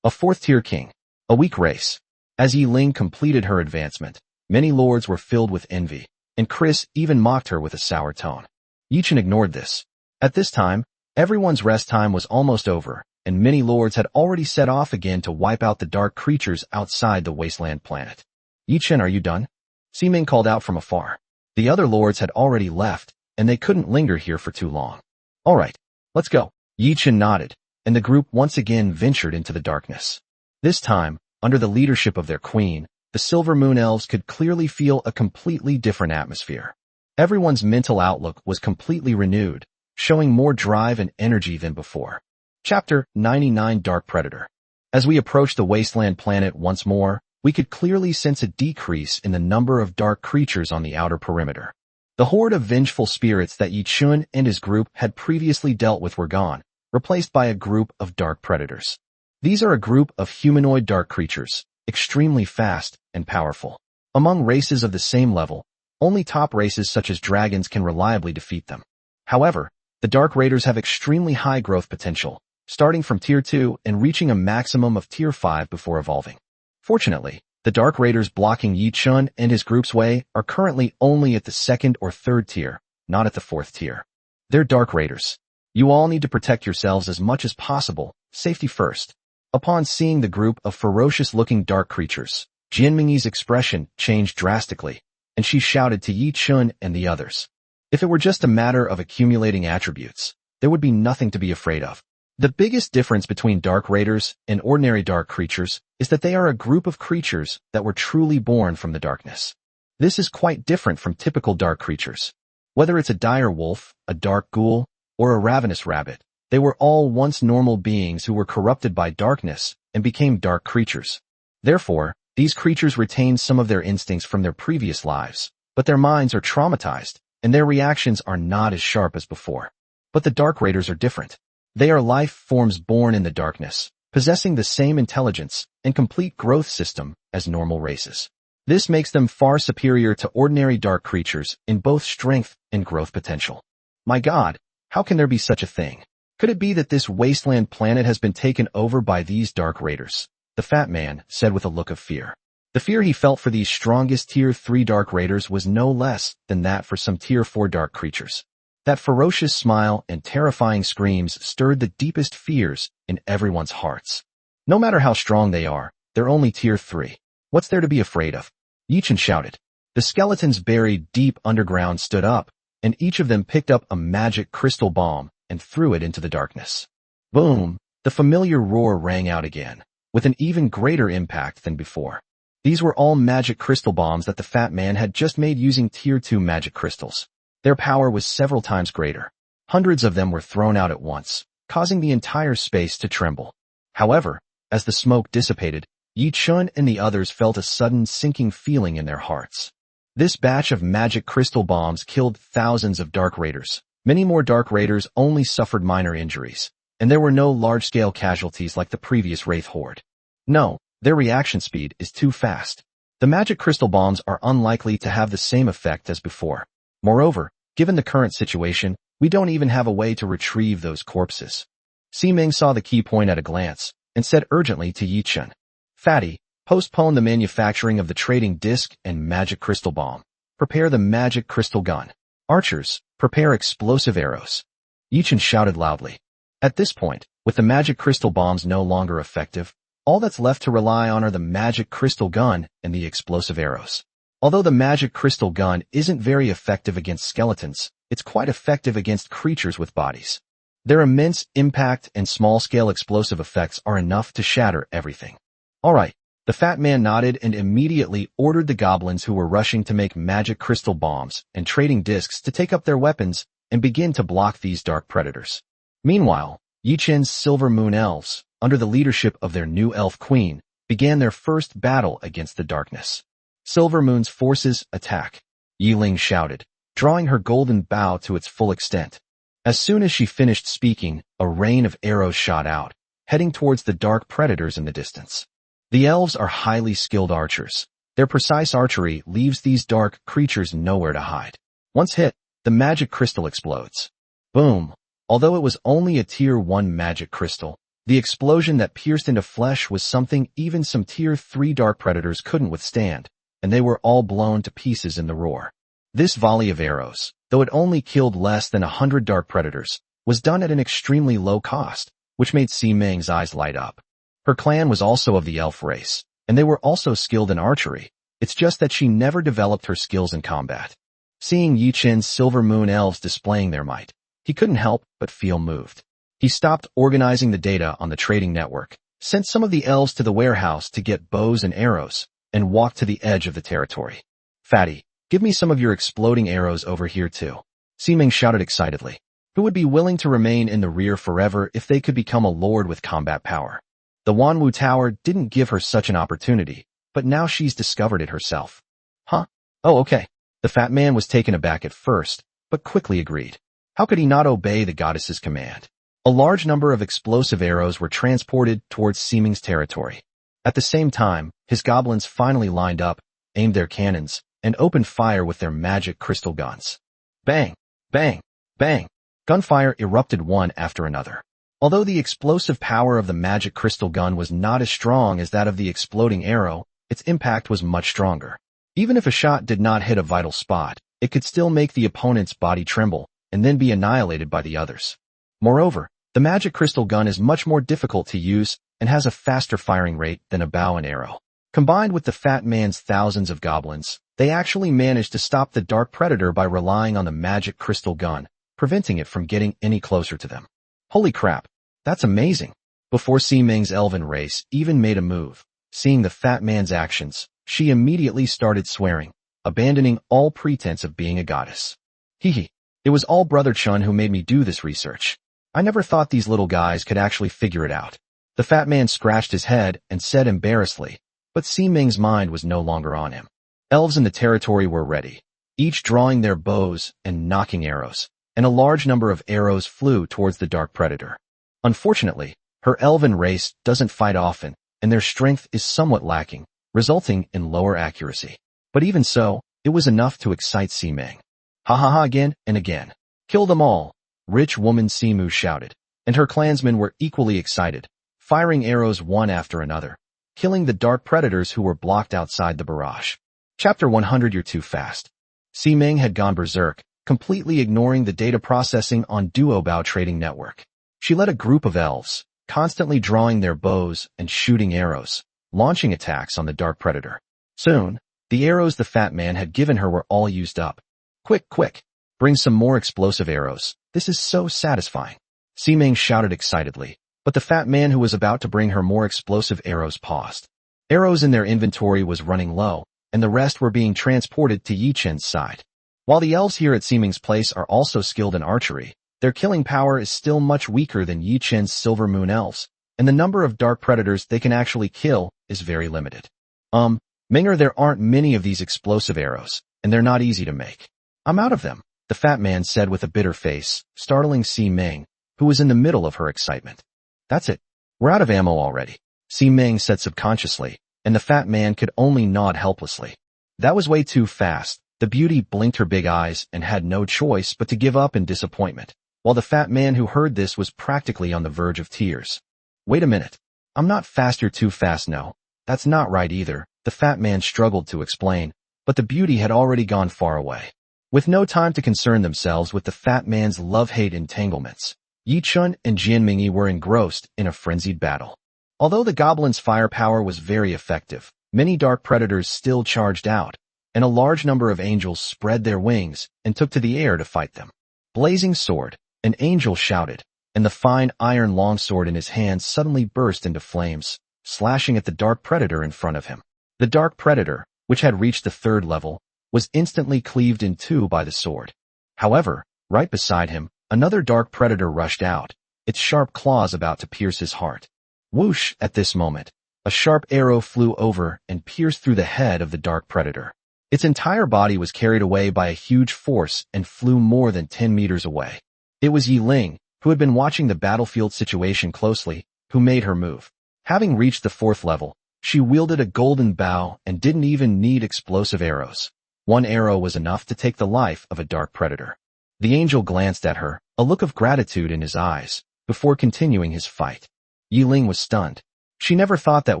A fourth-tier king. A weak race. As Yi Ling completed her advancement, many lords were filled with envy, and Chris even mocked her with a sour tone. Yi Chun ignored this. At this time, everyone's rest time was almost over, and many lords had already set off again to wipe out the dark creatures outside the wasteland planet. Yi Chun, are you done? Ximing called out from afar. The other lords had already left, and they couldn't linger here for too long. All right, let's go. Yi Chun nodded, and the group once again ventured into the darkness. This time, under the leadership of their queen, the Silver Moon Elves could clearly feel a completely different atmosphere. Everyone's mental outlook was completely renewed, showing more drive and energy than before. Chapter 99: Dark Predator. As we approached the wasteland planet once more, we could clearly sense a decrease in the number of dark creatures on the outer perimeter. The horde of vengeful spirits that Yi Chun and his group had previously dealt with were gone, replaced by a group of dark predators. These are a group of humanoid dark creatures, extremely fast and powerful. Among races of the same level, only top races such as dragons can reliably defeat them. However, the Dark Raiders have extremely high growth potential, starting from Tier 2 and reaching a maximum of Tier 5 before evolving. Fortunately, the Dark Raiders blocking Yi Chun and his group's way are currently only at the second or third tier, not at the fourth tier. They're Dark Raiders. You all need to protect yourselves as much as possible, safety first. Upon seeing the group of ferocious-looking dark creatures, Jianmingyi's expression changed drastically, and she shouted to Yi Chun and the others. If it were just a matter of accumulating attributes, there would be nothing to be afraid of. The biggest difference between Dark Raiders and ordinary dark creatures is that they are a group of creatures that were truly born from the darkness. This is quite different from typical dark creatures. Whether it's a dire wolf, a dark ghoul, or a ravenous rabbit, they were all once normal beings who were corrupted by darkness and became dark creatures. Therefore, these creatures retain some of their instincts from their previous lives, but their minds are traumatized, and their reactions are not as sharp as before. But the Dark Raiders are different. They are life forms born in the darkness, possessing the same intelligence and complete growth system as normal races. This makes them far superior to ordinary dark creatures in both strength and growth potential. My God, how can there be such a thing? Could it be that this wasteland planet has been taken over by these dark raiders? The fat man said with a look of fear. The fear he felt for these strongest Tier 3 dark raiders was no less than that for some Tier 4 dark creatures. That ferocious smile and terrifying screams stirred the deepest fears in everyone's hearts. No matter how strong they are, they're only Tier 3. What's there to be afraid of? Yichen shouted. The skeletons buried deep underground stood up, and each of them picked up a magic crystal bomb and threw it into the darkness. Boom! The familiar roar rang out again, with an even greater impact than before. These were all magic crystal bombs that the fat man had just made using Tier 2 magic crystals. Their power was several times greater. Hundreds of them were thrown out at once, causing the entire space to tremble. However, as the smoke dissipated, Yi Chun and the others felt a sudden sinking feeling in their hearts. This batch of magic crystal bombs killed thousands of dark raiders. Many more dark raiders only suffered minor injuries, and there were no large-scale casualties like the previous Wraith Horde. No, their reaction speed is too fast. The magic crystal bombs are unlikely to have the same effect as before. Moreover, given the current situation, we don't even have a way to retrieve those corpses. Ximing saw the key point at a glance, and said urgently to Yi Chun, Fatty, postpone the manufacturing of the trading disc and magic crystal bomb. Prepare the magic crystal gun. Archers, prepare explosive arrows. Yi Chun shouted loudly. At this point, with the magic crystal bombs no longer effective, all that's left to rely on are the magic crystal gun and the explosive arrows. Although the magic crystal gun isn't very effective against skeletons, it's quite effective against creatures with bodies. Their immense impact and small-scale explosive effects are enough to shatter everything. All right, the fat man nodded and immediately ordered the goblins who were rushing to make magic crystal bombs and trading discs to take up their weapons and begin to block these dark predators. Meanwhile, Yi Chen's Silver Moon Elves, under the leadership of their new elf queen, began their first battle against the darkness. Silver Moon's forces attack, Yi Ling shouted, drawing her golden bow to its full extent. As soon as she finished speaking, a rain of arrows shot out, heading towards the dark predators in the distance. The elves are highly skilled archers. Their precise archery leaves these dark creatures nowhere to hide. Once hit, the magic crystal explodes. Boom! Although it was only a Tier 1 magic crystal, the explosion that pierced into flesh was something even some Tier 3 dark predators couldn't withstand, and they were all blown to pieces in the roar. This volley of arrows, though it only killed less than 100 dark predators, was done at an extremely low cost, which made Ximing's eyes light up. Her clan was also of the elf race, and they were also skilled in archery. It's just that she never developed her skills in combat. Seeing Yi Chen's Silver Moon Elves displaying their might, he couldn't help but feel moved. He stopped organizing the data on the trading network, sent some of the elves to the warehouse to get bows and arrows, and walked to the edge of the territory. Fatty, give me some of your exploding arrows over here too. Ximing shouted excitedly. Who would be willing to remain in the rear forever if they could become a lord with combat power? The Wanwu Tower didn't give her such an opportunity, but now she's discovered it herself. Huh? Oh, okay. The fat man was taken aback at first, but quickly agreed. How could he not obey the goddess's command? A large number of explosive arrows were transported towards Ximing's territory. At the same time, his goblins finally lined up, aimed their cannons, and opened fire with their magic crystal guns. Bang! Bang! Bang! Gunfire erupted one after another. Although the explosive power of the magic crystal gun was not as strong as that of the exploding arrow, its impact was much stronger. Even if a shot did not hit a vital spot, it could still make the opponent's body tremble, and then be annihilated by the others. Moreover, the magic crystal gun is much more difficult to use and has a faster firing rate than a bow and arrow. Combined with the fat man's thousands of goblins, they actually managed to stop the dark predator by relying on the magic crystal gun, preventing it from getting any closer to them. Holy crap, that's amazing. Before Ximing's elven race even made a move, seeing the fat man's actions, she immediately started swearing, abandoning all pretense of being a goddess. Hee. It was all Brother Chun who made me do this research. I never thought these little guys could actually figure it out. The fat man scratched his head and said embarrassedly, but Ximing's mind was no longer on him. Elves in the territory were ready, each drawing their bows and knocking arrows, and a large number of arrows flew towards the dark predator. Unfortunately, Her elven race doesn't fight often, and their strength is somewhat lacking, resulting in lower accuracy. But even so, it was enough to excite Simeng. Ha ha ha again and again. Kill them all, rich woman Simu shouted, and her clansmen were equally excited, firing arrows one after another, killing the dark predators who were blocked outside the barrage. Chapter 100. You're too fast. Simeng had gone berserk, completely ignoring the data processing on Duobao Trading Network. She led a group of elves, constantly drawing their bows and shooting arrows, launching attacks on the dark predator. Soon, the arrows the fat man had given her were all used up. Quick, quick, bring some more explosive arrows. This is so satisfying. Simeng shouted excitedly, but the fat man who was about to bring her more explosive arrows paused. Arrows in their inventory was running low, and the rest were being transported to Yi Chen's side. While the elves here at Simeng's place are also skilled in archery, their killing power is still much weaker than Yi Chen's Silver Moon elves, and the number of dark predators they can actually kill is very limited. Minger, there aren't many of these explosive arrows, and they're not easy to make. I'm out of them, the fat man said with a bitter face, startling Simeng, who was in the middle of her excitement. That's it. We're out of ammo already, Simeng said subconsciously, and the fat man could only nod helplessly. That was way too fast. The beauty blinked her big eyes and had no choice but to give up in disappointment, while the fat man who heard this was practically on the verge of tears. Wait a minute. I'm not fast, you're too fast. No, that's not right either, the fat man struggled to explain, but the beauty had already gone far away. With no time to concern themselves with the fat man's love-hate entanglements, Yi Chun and Jianmingyi were engrossed in a frenzied battle. Although the goblin's firepower was very effective, many dark predators still charged out, and a large number of angels spread their wings and took to the air to fight them. Blazing sword, an angel shouted, and the fine iron longsword in his hand suddenly burst into flames, slashing at the dark predator in front of him. The dark predator, which had reached the 3rd level, was instantly cleaved in two by the sword. However, right beside him, another dark predator rushed out, its sharp claws about to pierce his heart. Whoosh! At this moment, a sharp arrow flew over and pierced through the head of the dark predator. Its entire body was carried away by a huge force and flew more than 10 meters away. It was Yi Ling, who had been watching the battlefield situation closely, who made her move. Having reached the 4th level, she wielded a golden bow and didn't even need explosive arrows. One arrow was enough to take the life of a dark predator. The angel glanced at her, a look of gratitude in his eyes, before continuing his fight. Yi Ling was stunned. She never thought that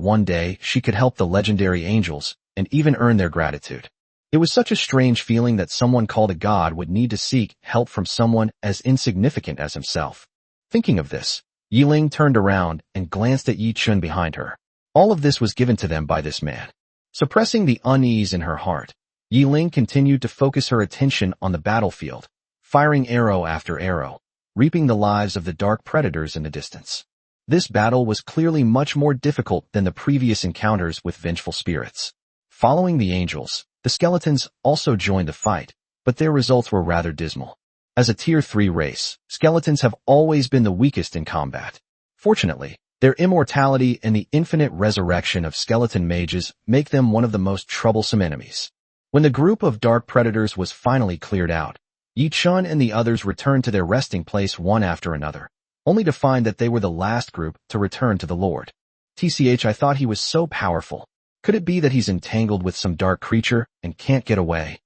one day she could help the legendary angels and even earn their gratitude. It was such a strange feeling that someone called a god would need to seek help from someone as insignificant as himself. Thinking of this, Yi Ling turned around and glanced at Yi Chun behind her. All of this was given to them by this man. Suppressing the unease in her heart, Yi Ling continued to focus her attention on the battlefield, firing arrow after arrow, reaping the lives of the dark predators in the distance. This battle was clearly much more difficult than the previous encounters with vengeful spirits. Following the angels, the skeletons also joined the fight, but their results were rather dismal. As a Tier 3 race, skeletons have always been the weakest in combat. Fortunately, their immortality and the infinite resurrection of skeleton mages make them one of the most troublesome enemies. When the group of dark predators was finally cleared out, Yi Chun and the others returned to their resting place one after another, only to find that they were the last group to return to the Lord. TCH, I thought he was so powerful. Could it be that he's entangled with some dark creature and can't get away?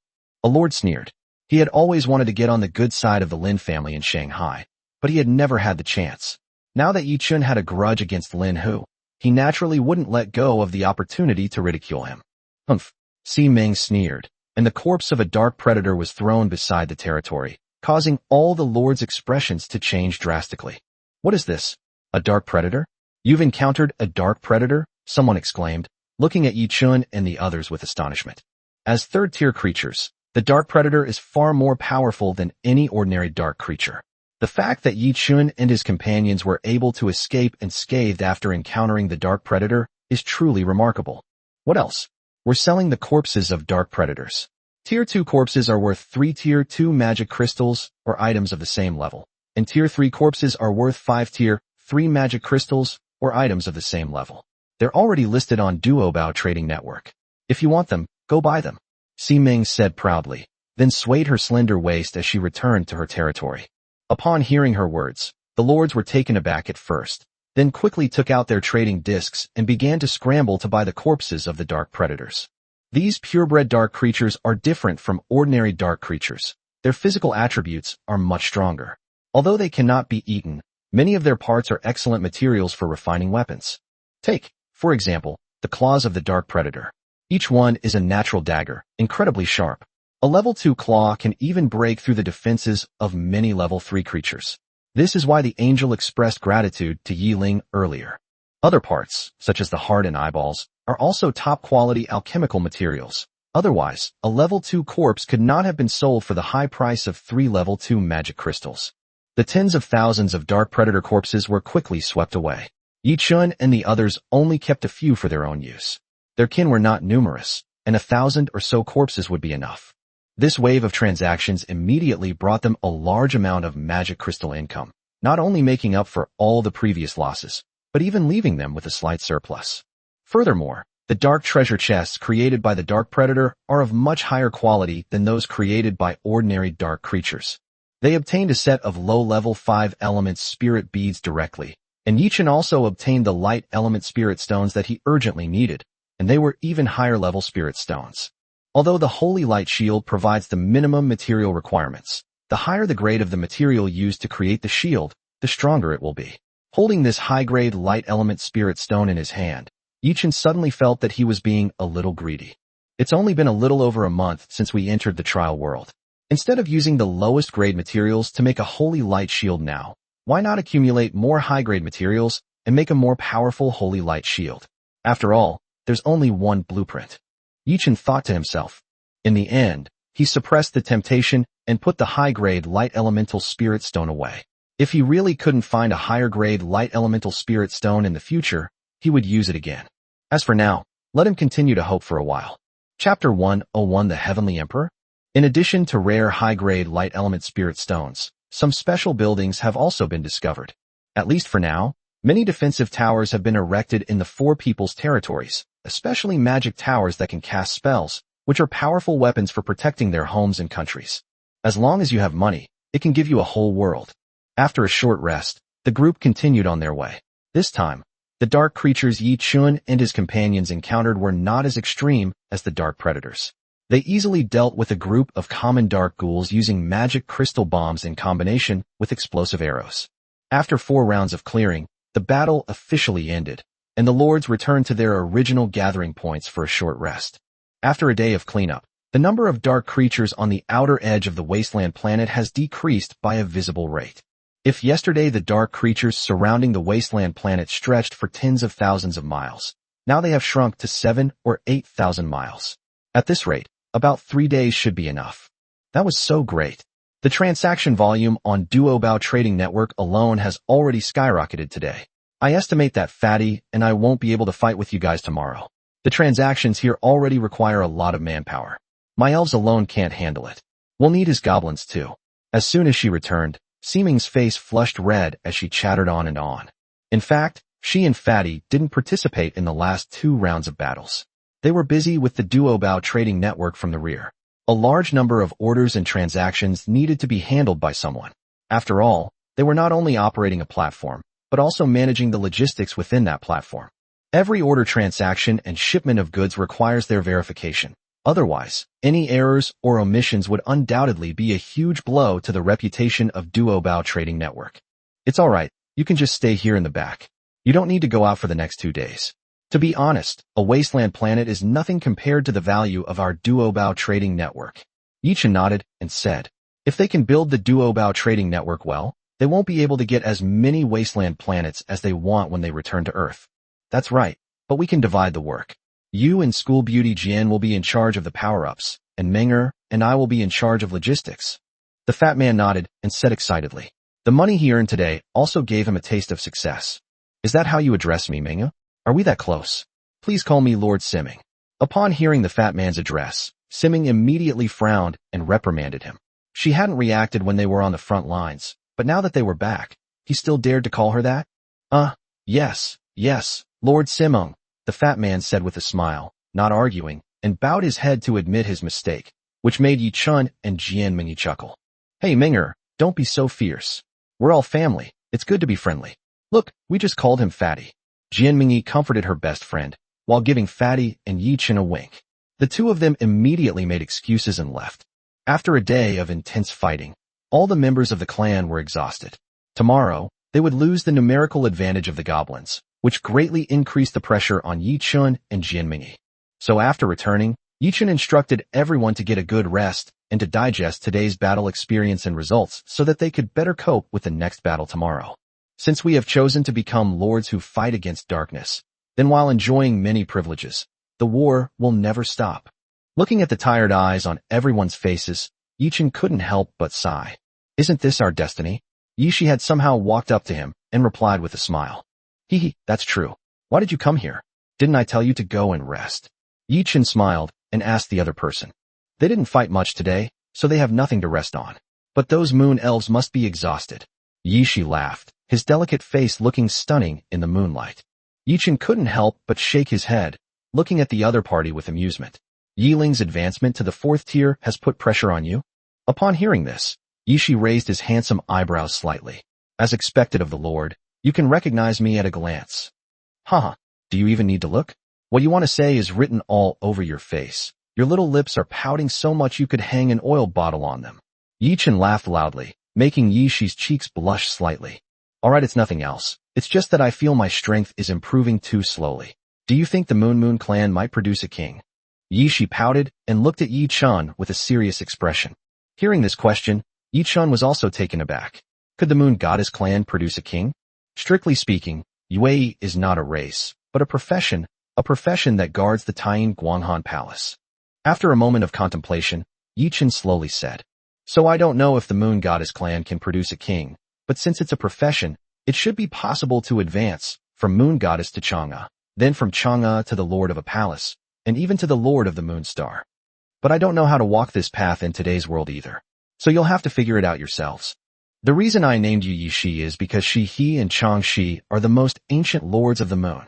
A lord sneered. He had always wanted to get on the good side of the Lin family in Shanghai, but he had never had the chance. Now that Yi Chun had a grudge against Lin Hu, he naturally wouldn't let go of the opportunity to ridicule him. Humph, Simeng sneered, and the corpse of a dark predator was thrown beside the territory, causing all the lord's expressions to change drastically. What is this? A dark predator? You've encountered a dark predator? Someone exclaimed, looking at Yi Chun and the others with astonishment. As 3rd-tier creatures, the dark predator is far more powerful than any ordinary dark creature. The fact that Yi Chun and his companions were able to escape unscathed after encountering the dark predator is truly remarkable. What else? We're selling the corpses of dark predators. Tier 2 corpses are worth 3 Tier 2 magic crystals or items of the same level, and Tier 3 corpses are worth 5 Tier 3 magic crystals or items of the same level. They're already listed on Duobao Trading Network. If you want them, go buy them, Simeng said proudly, then swayed her slender waist as she returned to her territory. Upon hearing her words, the lords were taken aback at first, then quickly took out their trading discs and began to scramble to buy the corpses of the dark predators. These purebred dark creatures are different from ordinary dark creatures. Their physical attributes are much stronger. Although they cannot be eaten, many of their parts are excellent materials for refining weapons. Take, for example, the claws of the dark predator. Each one is a natural dagger, incredibly sharp. A level 2 claw can even break through the defenses of many level 3 creatures. This is why the angel expressed gratitude to Yi Ling earlier. Other parts, such as the heart and eyeballs, are also top-quality alchemical materials. Otherwise, a level 2 corpse could not have been sold for the high price of 3 level 2 magic crystals. The tens of thousands of dark predator corpses were quickly swept away. Yi Chun and the others only kept a few for their own use. Their kin were not numerous, and 1,000 or so corpses would be enough. This wave of transactions immediately brought them a large amount of magic crystal income, not only making up for all the previous losses, but even leaving them with a slight surplus. Furthermore, the dark treasure chests created by the dark predator are of much higher quality than those created by ordinary dark creatures. They obtained a set of low-level 5 element spirit beads directly, and Yi Chun also obtained the light element spirit stones that he urgently needed, and they were even higher-level spirit stones. Although the Holy Light Shield provides the minimum material requirements, the higher the grade of the material used to create the shield, the stronger it will be. Holding this high-grade light element spirit stone in his hand, Yi Chun suddenly felt that he was being a little greedy. It's only been a little over a month since we entered the trial world. Instead of using the lowest grade materials to make a Holy Light Shield now, why not accumulate more high-grade materials and make a more powerful Holy Light Shield? After all, there's only one blueprint. Yi Chun thought to himself. In the end, he suppressed the temptation and put the high-grade light elemental spirit stone away. If he really couldn't find a higher-grade light elemental spirit stone in the future, he would use it again. As for now, let him continue to hope for a while. Chapter 101 The Heavenly Emperor. In addition to rare high-grade light element spirit stones, some special buildings have also been discovered. At least for now, many defensive towers have been erected in the Four People's territories, especially magic towers that can cast spells, which are powerful weapons for protecting their homes and countries. As long as you have money, it can give you a whole world. After a short rest, the group continued on their way. This time, the dark creatures Yi Chun and his companions encountered were not as extreme as the dark predators. They easily dealt with a group of common dark ghouls using magic crystal bombs in combination with explosive arrows. After 4 rounds of clearing, the battle officially ended, and the lords returned to their original gathering points for a short rest. After a day of cleanup, the number of dark creatures on the outer edge of the wasteland planet has decreased by a visible rate. If yesterday the dark creatures surrounding the wasteland planet stretched for tens of thousands of miles, now they have shrunk to 7,000 or 8,000 miles. At this rate, about 3 days should be enough. That was so great. The transaction volume on Duobao Trading Network alone has already skyrocketed today. I estimate that Fatty and I won't be able to fight with you guys tomorrow. The transactions here already require a lot of manpower. My elves alone can't handle it. We'll need his goblins too. As soon as she returned, Seeming's face flushed red as she chattered on and on. In fact, she and Fatty didn't participate in the last 2 rounds of battles. They were busy with the Duobao Trading Network from the rear. A large number of orders and transactions needed to be handled by someone. After all, they were not only operating a platform, but also managing the logistics within that platform. Every order transaction and shipment of goods requires their verification. Otherwise, any errors or omissions would undoubtedly be a huge blow to the reputation of Duobao Trading Network. It's alright, you can just stay here in the back. You don't need to go out for the next 2 days. To be honest, a wasteland planet is nothing compared to the value of our Duobao Trading Network. Yi Chun nodded and said, if they can build the Duobao Trading Network well, they won't be able to get as many wasteland planets as they want when they return to Earth. That's right, but we can divide the work. You and School Beauty Jian will be in charge of the power-ups, and Menger and I will be in charge of logistics. The fat man nodded and said excitedly. The money he earned today also gave him a taste of success. Is that how you address me, Menge? Are we that close? Please call me Lord Simming. Upon hearing the fat man's address, Simming immediately frowned and reprimanded him. She hadn't reacted when they were on the front lines, but now that they were back, he still dared to call her that? Yes, Lord Simming, the fat man said with a smile, not arguing, and bowed his head to admit his mistake, which made Yi Chun and Jian Mingyi chuckle. Hey Menger, don't be so fierce. We're all family, it's good to be friendly. Look, we just called him Fatty. Jianmingyi comforted her best friend, while giving Fatty and Yichen a wink. The two of them immediately made excuses and left. After a day of intense fighting, all the members of the clan were exhausted. Tomorrow, they would lose the numerical advantage of the goblins, which greatly increased the pressure on Yichun and Jianmingyi. So after returning, Yichun instructed everyone to get a good rest and to digest today's battle experience and results so that they could better cope with the next battle tomorrow. Since we have chosen to become lords who fight against darkness, then while enjoying many privileges, the war will never stop. Looking at the tired eyes on everyone's faces, Yichun couldn't help but sigh. Isn't this our destiny? Yishi had somehow walked up to him and replied with a smile. Hee, that's true. Why did you come here? Didn't I tell you to go and rest? Yichun smiled and asked the other person. They didn't fight much today, so they have nothing to rest on. But those moon elves must be exhausted. Yishi laughed, his delicate face looking stunning in the moonlight. Yichun couldn't help but shake his head, looking at the other party with amusement. Yiling's advancement to the 4th tier has put pressure on you? Upon hearing this, Yishi raised his handsome eyebrows slightly. As expected of the Lord, you can recognize me at a glance. Haha, do you even need to look? What you want to say is written all over your face. Your little lips are pouting so much you could hang an oil bottle on them. Yichun laughed loudly, making Yishi's cheeks blush slightly. Alright, it's nothing else. It's just that I feel my strength is improving too slowly. Do you think the Moon clan might produce a king? Yishi pouted and looked at Yichun with a serious expression. Hearing this question, Yichun was also taken aback. Could the Moon Goddess clan produce a king? Strictly speaking, Yue is not a race, but a profession that guards the Taiyin Guanghan Palace. After a moment of contemplation, Yichun slowly said, So I don't know if the Moon Goddess clan can produce a king, but since it's a profession, it should be possible to advance from Moon Goddess to Chang'e, then from Chang'e to the Lord of a Palace, and even to the Lord of the Moon Star. But I don't know how to walk this path in today's world either, so you'll have to figure it out yourselves. The reason I named you Yishi is because He and Chang'e are the most ancient lords of the moon.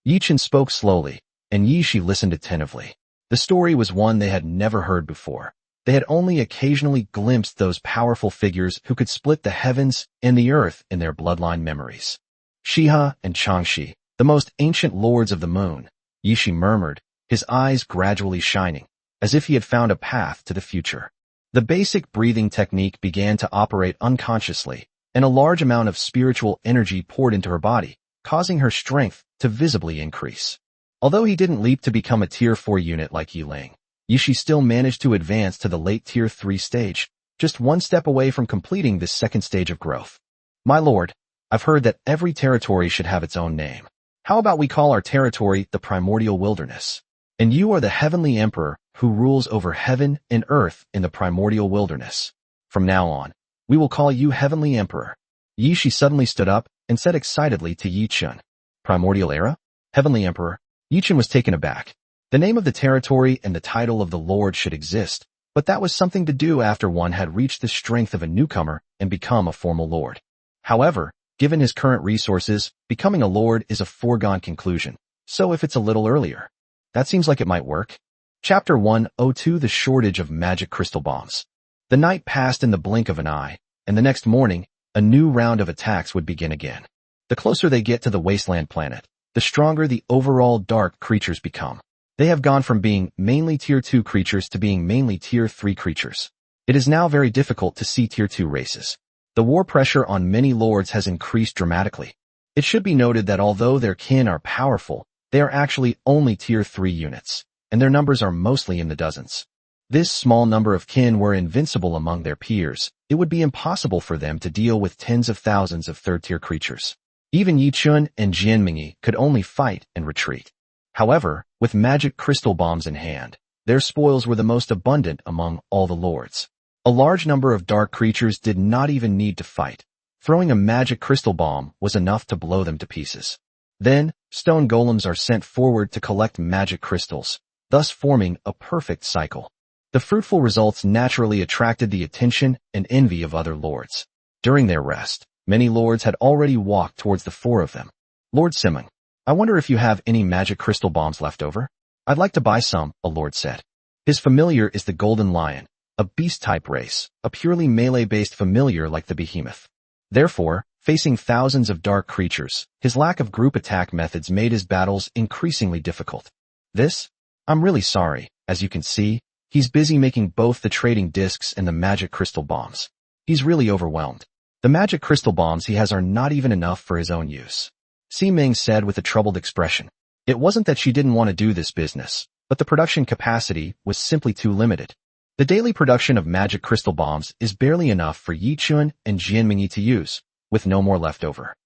Yichun spoke slowly, and Yishi listened attentively. The story was one they had never heard before. They had only occasionally glimpsed those powerful figures who could split the heavens and the earth in their bloodline memories. Shiha and Chang'e, the most ancient lords of the moon, Yishi murmured, his eyes gradually shining, as if he had found a path to the future. The basic breathing technique began to operate unconsciously, and a large amount of spiritual energy poured into her body, causing her strength to visibly increase. Although he didn't leap to become a Tier 4 unit like Yiling, Yishi still managed to advance to the late Tier 3 stage, just one step away from completing this second stage of growth. My lord, I've heard that every territory should have its own name. How about we call our territory the Primordial Wilderness? And you are the Heavenly Emperor who rules over heaven and earth in the Primordial Wilderness. From now on, we will call you Heavenly Emperor. Yishi suddenly stood up and said excitedly to Yichun, Primordial Era? Heavenly Emperor? Yichun was taken aback. The name of the territory and the title of the Lord should exist, but that was something to do after one had reached the strength of a newcomer and become a formal lord. However, given his current resources, becoming a lord is a foregone conclusion, so if it's a little earlier, that seems like it might work. Chapter 102 The Shortage of Magic Crystal Bombs. The night passed in the blink of an eye, and the next morning, a new round of attacks would begin again. The closer they get to the wasteland planet, the stronger the overall dark creatures become. They have gone from being mainly Tier 2 creatures to being mainly Tier 3 creatures. It is now very difficult to see Tier 2 races. The war pressure on many lords has increased dramatically. It should be noted that although their kin are powerful, they are actually only Tier 3 units, and their numbers are mostly in the dozens. This small number of kin were invincible among their peers. It would be impossible for them to deal with tens of thousands of third-tier creatures. Even Yichun and Jianmingyi could only fight and retreat. However, with magic crystal bombs in hand, their spoils were the most abundant among all the lords. A large number of dark creatures did not even need to fight. Throwing a magic crystal bomb was enough to blow them to pieces. Then, stone golems are sent forward to collect magic crystals, thus forming a perfect cycle. The fruitful results naturally attracted the attention and envy of other lords. During their rest, many lords had already walked towards the four of them. Lord Simon, I wonder if you have any magic crystal bombs left over? I'd like to buy some, a lord said. His familiar is the Golden Lion, a beast-type race, a purely melee-based familiar like the behemoth. Therefore, Facing thousands of dark creatures, his lack of group attack methods made his battles increasingly difficult. I'm really sorry. As you can see, he's busy making both the trading discs and the magic crystal bombs. He's really overwhelmed. The magic crystal bombs he has are not even enough for his own use. Si-Ming said with a troubled expression. It wasn't that she didn't want to do this business, but the production capacity was simply too limited. The daily production of magic crystal bombs is barely enough for Yichun and Jianmingyi to use, with no more left over.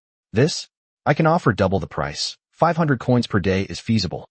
I can offer double the price. 500 coins per day is feasible.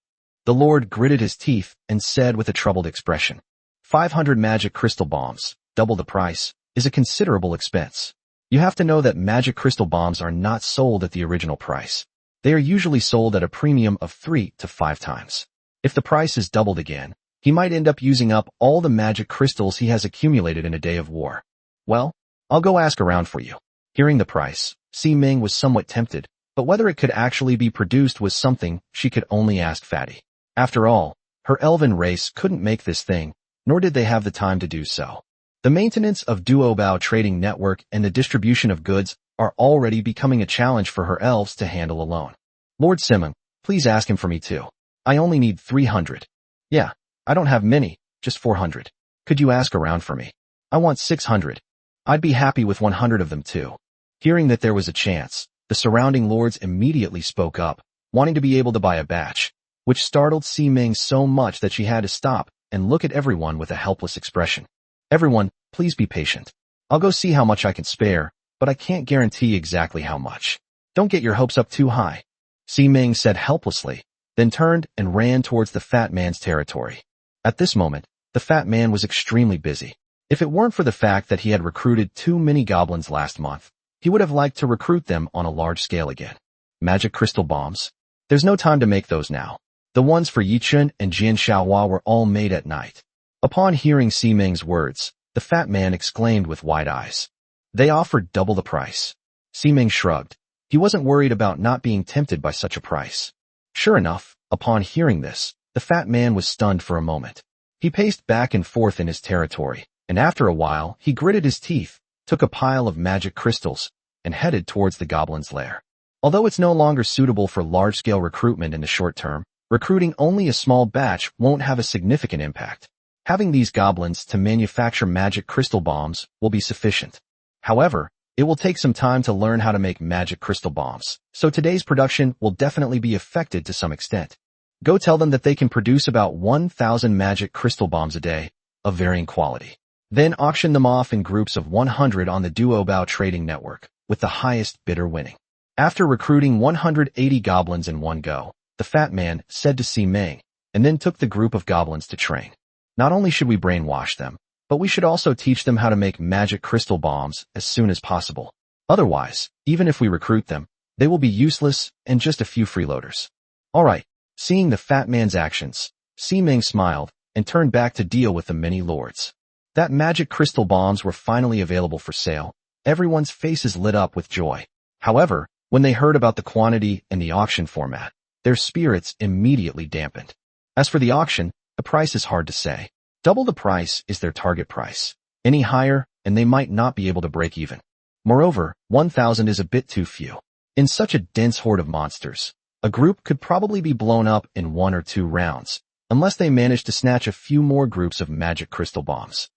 The Lord gritted his teeth and said with a troubled expression. 500 magic crystal bombs, double the price, is a considerable expense. You have to know that magic crystal bombs are not sold at the original price. They are usually sold at a premium of 3 to 5 times. If the price is doubled again, he might end up using up all the magic crystals he has accumulated in a day of war. Well, I'll go ask around for you. Hearing the price, Si-Ming was somewhat tempted, but whether it could actually be produced was something she could only ask Fatty. After all, her elven race couldn't make this thing, nor did they have the time to do so. The maintenance of Duobao trading network and the distribution of goods are already becoming a challenge for her elves to handle alone. Lord Simon, please ask him for me too. I only need 300. Yeah, I don't have many, just 400. Could you ask around for me? I want 600. I'd be happy with 100 of them too. Hearing that there was a chance, the surrounding lords immediately spoke up, wanting to be able to buy a batch, which startled Si-Ming so much that she had to stop and look at everyone with a helpless expression. Everyone, please be patient. I'll go see how much I can spare, but I can't guarantee exactly how much. Don't get your hopes up too high. Si-Ming said helplessly, then turned and ran towards the fat man's territory. At this moment, the fat man was extremely busy. If it weren't for the fact that he had recruited too many goblins last month, he would have liked to recruit them on a large scale again. Magic crystal bombs? There's no time to make those now. The ones for Yichun and Jian Shaohua were all made at night. Upon hearing Si-Ming's words, the fat man exclaimed with wide eyes. They offered double the price. Si-Ming shrugged. He wasn't worried about not being tempted by such a price. Sure enough, upon hearing this, the fat man was stunned for a moment. He paced back and forth in his territory, and after a while he gritted his teeth, took a pile of magic crystals, and headed towards the goblin's lair. Although it's no longer suitable for large-scale recruitment in the short term, recruiting only a small batch won't have a significant impact. Having these goblins to manufacture magic crystal bombs will be sufficient. However, it will take some time to learn how to make magic crystal bombs, so today's production will definitely be affected to some extent. Go tell them that they can produce about 1,000 magic crystal bombs a day, of varying quality. Then auction them off in groups of 100 on the Duobao trading network, with the highest bidder winning. After recruiting 180 goblins in one go, the fat man said to Si-Ming, and then took the group of goblins to train. Not only should we brainwash them, but we should also teach them how to make magic crystal bombs as soon as possible. Otherwise, even if we recruit them, they will be useless and just a few freeloaders. Alright, seeing the fat man's actions, Si-Ming smiled and turned back to deal with the many lords. That magic crystal bombs were finally available for sale. Everyone's faces lit up with joy. However, when they heard about the quantity and the auction format, their spirits immediately dampened. As for the auction, the price is hard to say. Double the price is their target price. Any higher, and they might not be able to break even. Moreover, 1,000 is a bit too few. In such a dense horde of monsters, a group could probably be blown up in 1 or 2 rounds, unless they manage to snatch a few more groups of magic crystal bombs.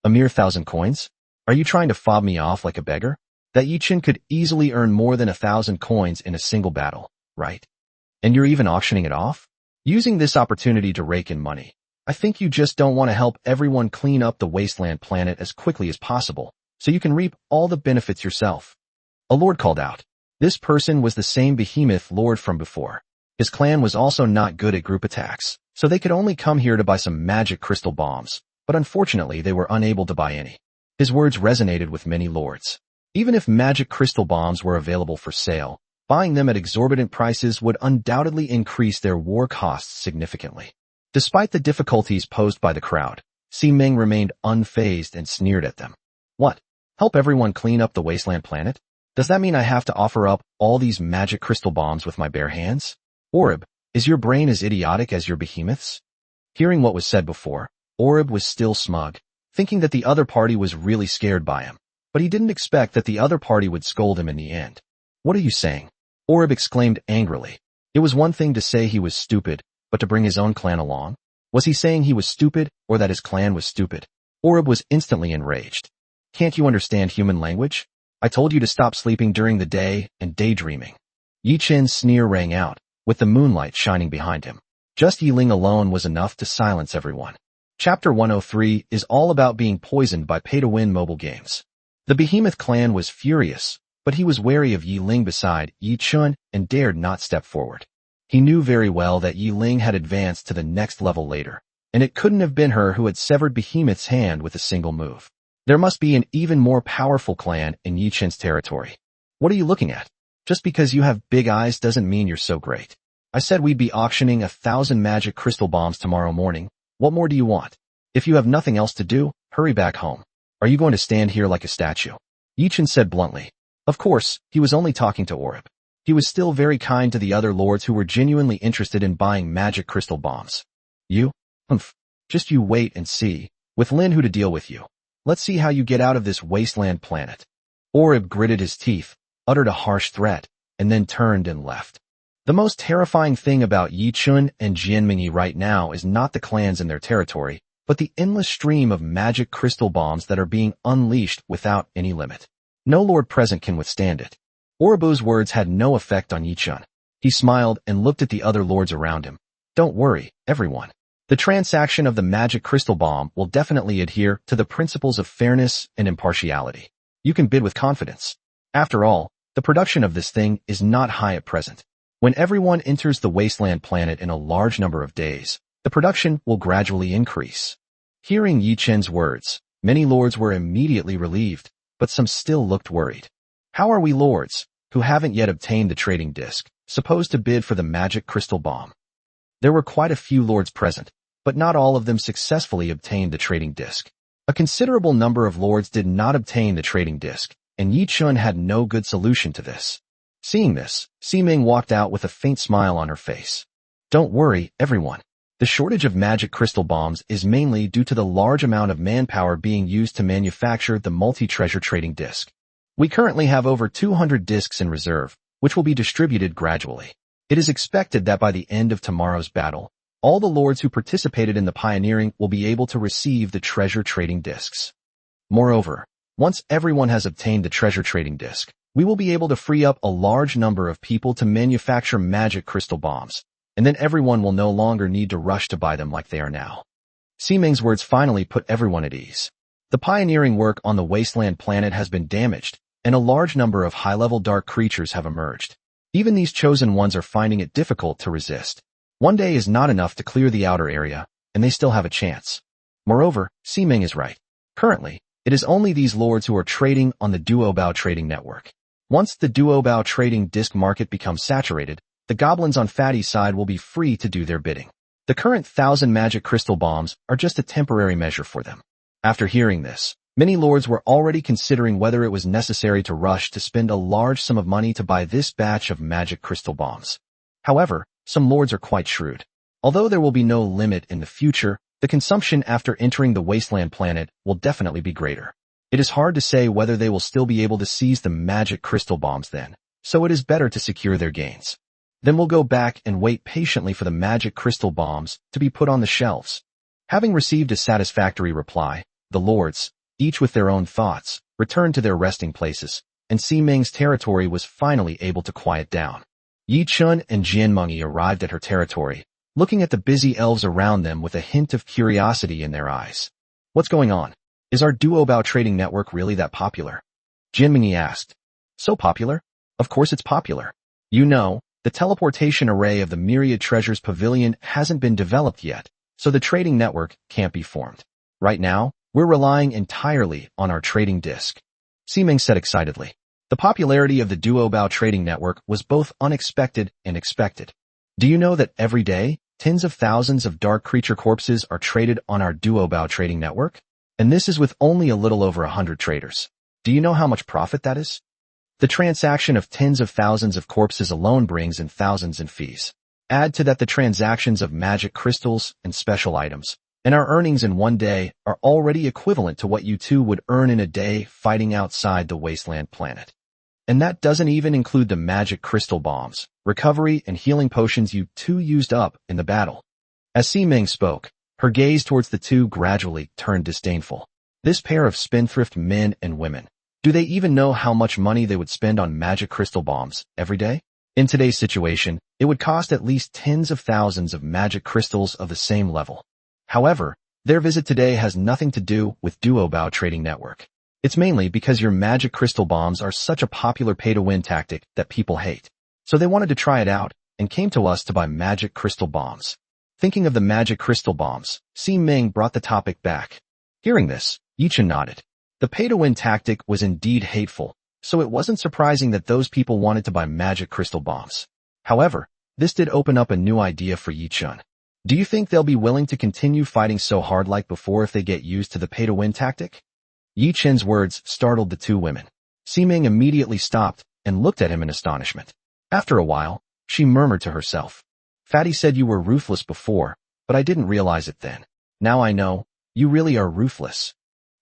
A mere 1,000 coins? Are you trying to fob me off like a beggar? That Yichun could easily earn more than 1,000 coins in a single battle, right? And you're even auctioning it off? Using this opportunity to rake in money. I think you just don't want to help everyone clean up the wasteland planet as quickly as possible, so you can reap all the benefits yourself. A lord called out. This person was the same behemoth lord from before. His clan was also not good at group attacks, so they could only come here to buy some magic crystal bombs, but unfortunately they were unable to buy any. His words resonated with many lords. Even if magic crystal bombs were available for sale, buying them at exorbitant prices would undoubtedly increase their war costs significantly. Despite the difficulties posed by the crowd, Si-Ming remained unfazed and sneered at them. What? Help everyone clean up the wasteland planet? Does that mean I have to offer up all these magic crystal bombs with my bare hands? Orib, is your brain as idiotic as your behemoths? Hearing what was said before, Orib was still smug, thinking that the other party was really scared by him. but he didn't expect that the other party would scold him in the end. What are you saying? Orib exclaimed angrily. It was one thing to say he was stupid, but to bring his own clan along? Was he saying he was stupid, or that his clan was stupid? Orib was instantly enraged. Can't you understand human language? I told you to stop sleeping during the day and daydreaming. Yi Chen's sneer rang out, with the moonlight shining behind him. Just Yi Ling alone was enough to silence everyone. Chapter 103 is all about being poisoned by pay-to-win mobile games. The Behemoth clan was furious, but he was wary of Yi Ling beside Yi Chun and dared not step forward. He knew very well that Yi Ling had advanced to the next level later, and it couldn't have been her who had severed Behemoth's hand with a single move. There must be an even more powerful clan in Yi Chen's territory. What are you looking at? Just because you have big eyes doesn't mean you're so great. I said we'd be auctioning 1,000 magic crystal bombs tomorrow morning. What more do you want? If you have nothing else to do, hurry back home. Are you going to stand here like a statue? Yi Chen said bluntly. Of course, he was only talking to Orib. He was still very kind to the other lords who were genuinely interested in buying magic crystal bombs. You? Just you wait and see, with Lin who to deal with you. Let's see how you get out of this wasteland planet. Orib gritted his teeth, uttered a harsh threat, and then turned and left. The most terrifying thing about Yi Chun and Jianmingyi right now is not the clans in their territory, but the endless stream of magic crystal bombs that are being unleashed without any limit. No lord present can withstand it. Oribu's words had no effect on Yi Chun. He smiled and looked at the other lords around him. Don't worry, everyone. The transaction of the magic crystal bomb will definitely adhere to the principles of fairness and impartiality. You can bid with confidence. After all, the production of this thing is not high at present. When everyone enters the wasteland planet in a large number of days, the production will gradually increase. Hearing Yi Chen's words, many lords were immediately relieved, but some still looked worried. How are we lords, who haven't yet obtained the trading disc, supposed to bid for the magic crystal bomb? There were quite a few lords present, but not all of them successfully obtained the trading disc. A considerable number of lords did not obtain the trading disc, and Yi Chun had no good solution to this. Seeing this, Ximing walked out with a faint smile on her face. Don't worry, everyone. The shortage of magic crystal bombs is mainly due to the large amount of manpower being used to manufacture the multi-treasure trading disc. We currently have over 200 discs in reserve, which will be distributed gradually. It is expected that by the end of tomorrow's battle, all the lords who participated in the pioneering will be able to receive the treasure trading discs. Moreover, once everyone has obtained the treasure trading disc, we will be able to free up a large number of people to manufacture magic crystal bombs, and then everyone will no longer need to rush to buy them like they are now. Ximing's words finally put everyone at ease. The pioneering work on the wasteland planet has been damaged, and a large number of high-level dark creatures have emerged. Even these chosen ones are finding it difficult to resist. One day is not enough to clear the outer area, and they still have a chance. Moreover, Ximing is right. Currently, it is only these lords who are trading on the Duobao trading network. Once the Duobao trading disc market becomes saturated, the goblins on Fatty's side will be free to do their bidding. The current 1,000 magic crystal bombs are just a temporary measure for them. After hearing this, many lords were already considering whether it was necessary to rush to spend a large sum of money to buy this batch of magic crystal bombs. However, some lords are quite shrewd. Although there will be no limit in the future, the consumption after entering the wasteland planet will definitely be greater. It is hard to say whether they will still be able to seize the magic crystal bombs then, so it is better to secure their gains. Then we'll go back and wait patiently for the magic crystal bombs to be put on the shelves. Having received a satisfactory reply, the lords, each with their own thoughts, returned to their resting places, and Ximing's territory was finally able to quiet down. Yi Chun and Jianmengyi arrived at her territory, looking at the busy elves around them with a hint of curiosity in their eyes. What's going on? Is our Duobao trading network really that popular? Jianmengyi asked. So popular? Of course it's popular. You know, the teleportation array of the Myriad Treasures Pavilion hasn't been developed yet, so the trading network can't be formed. Right now, we're relying entirely on our trading disc. Ximing said excitedly. The popularity of the Duobao trading network was both unexpected and expected. Do you know that every day, tens of thousands of dark creature corpses are traded on our Duobao trading network? And this is with only a little over 100 traders. Do you know how much profit that is? The transaction of tens of thousands of corpses alone brings in thousands in fees. Add to that the transactions of magic crystals and special items, and our earnings in one day are already equivalent to what you two would earn in a day fighting outside the wasteland planet. And that doesn't even include the magic crystal bombs, recovery, and healing potions you two used up in the battle. As Si-Ming spoke, her gaze towards the two gradually turned disdainful. This pair of spendthrift men and women, do they even know how much money they would spend on magic crystal bombs every day? In today's situation, it would cost at least tens of thousands of magic crystals of the same level. However, their visit today has nothing to do with Duobao Trading Network. It's mainly because your magic crystal bombs are such a popular pay-to-win tactic that people hate. So they wanted to try it out and came to us to buy magic crystal bombs. Thinking of the magic crystal bombs, Si-Ming brought the topic back. Hearing this, Yichen nodded. The pay-to-win tactic was indeed hateful, so it wasn't surprising that those people wanted to buy magic crystal bombs. However, this did open up a new idea for Yichen. Do you think they'll be willing to continue fighting so hard like before if they get used to the pay-to-win tactic? Yi Chen's words startled the two women. Si-Ming immediately stopped and looked at him in astonishment. After a while, she murmured to herself, "Fatty said you were ruthless before, but I didn't realize it then. Now I know, you really are ruthless."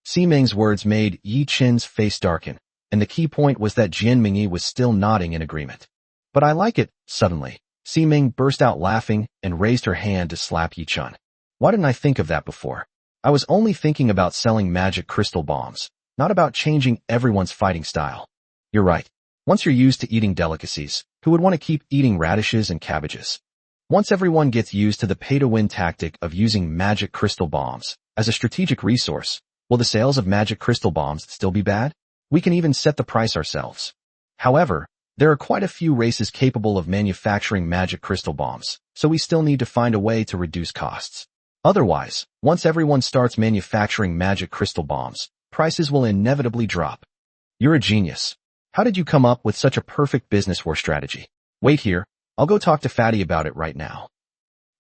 Si-Ming's words made Yi Chen's face darken, and the key point was that Jian Mingyi was still nodding in agreement. "But I like it." Suddenly, Si-Ming burst out laughing and raised her hand to slap Yi Chen. "Why didn't I think of that before? I was only thinking about selling magic crystal bombs, not about changing everyone's fighting style." "You're right. Once you're used to eating delicacies, who would want to keep eating radishes and cabbages? Once everyone gets used to the pay-to-win tactic of using magic crystal bombs as a strategic resource, will the sales of magic crystal bombs still be bad? We can even set the price ourselves." However, there are quite a few races capable of manufacturing magic crystal bombs, so we still need to find a way to reduce costs. Otherwise, once everyone starts manufacturing magic crystal bombs, prices will inevitably drop. "You're a genius. How did you come up with such a perfect business war strategy? Wait here, I'll go talk to Fatty about it right now."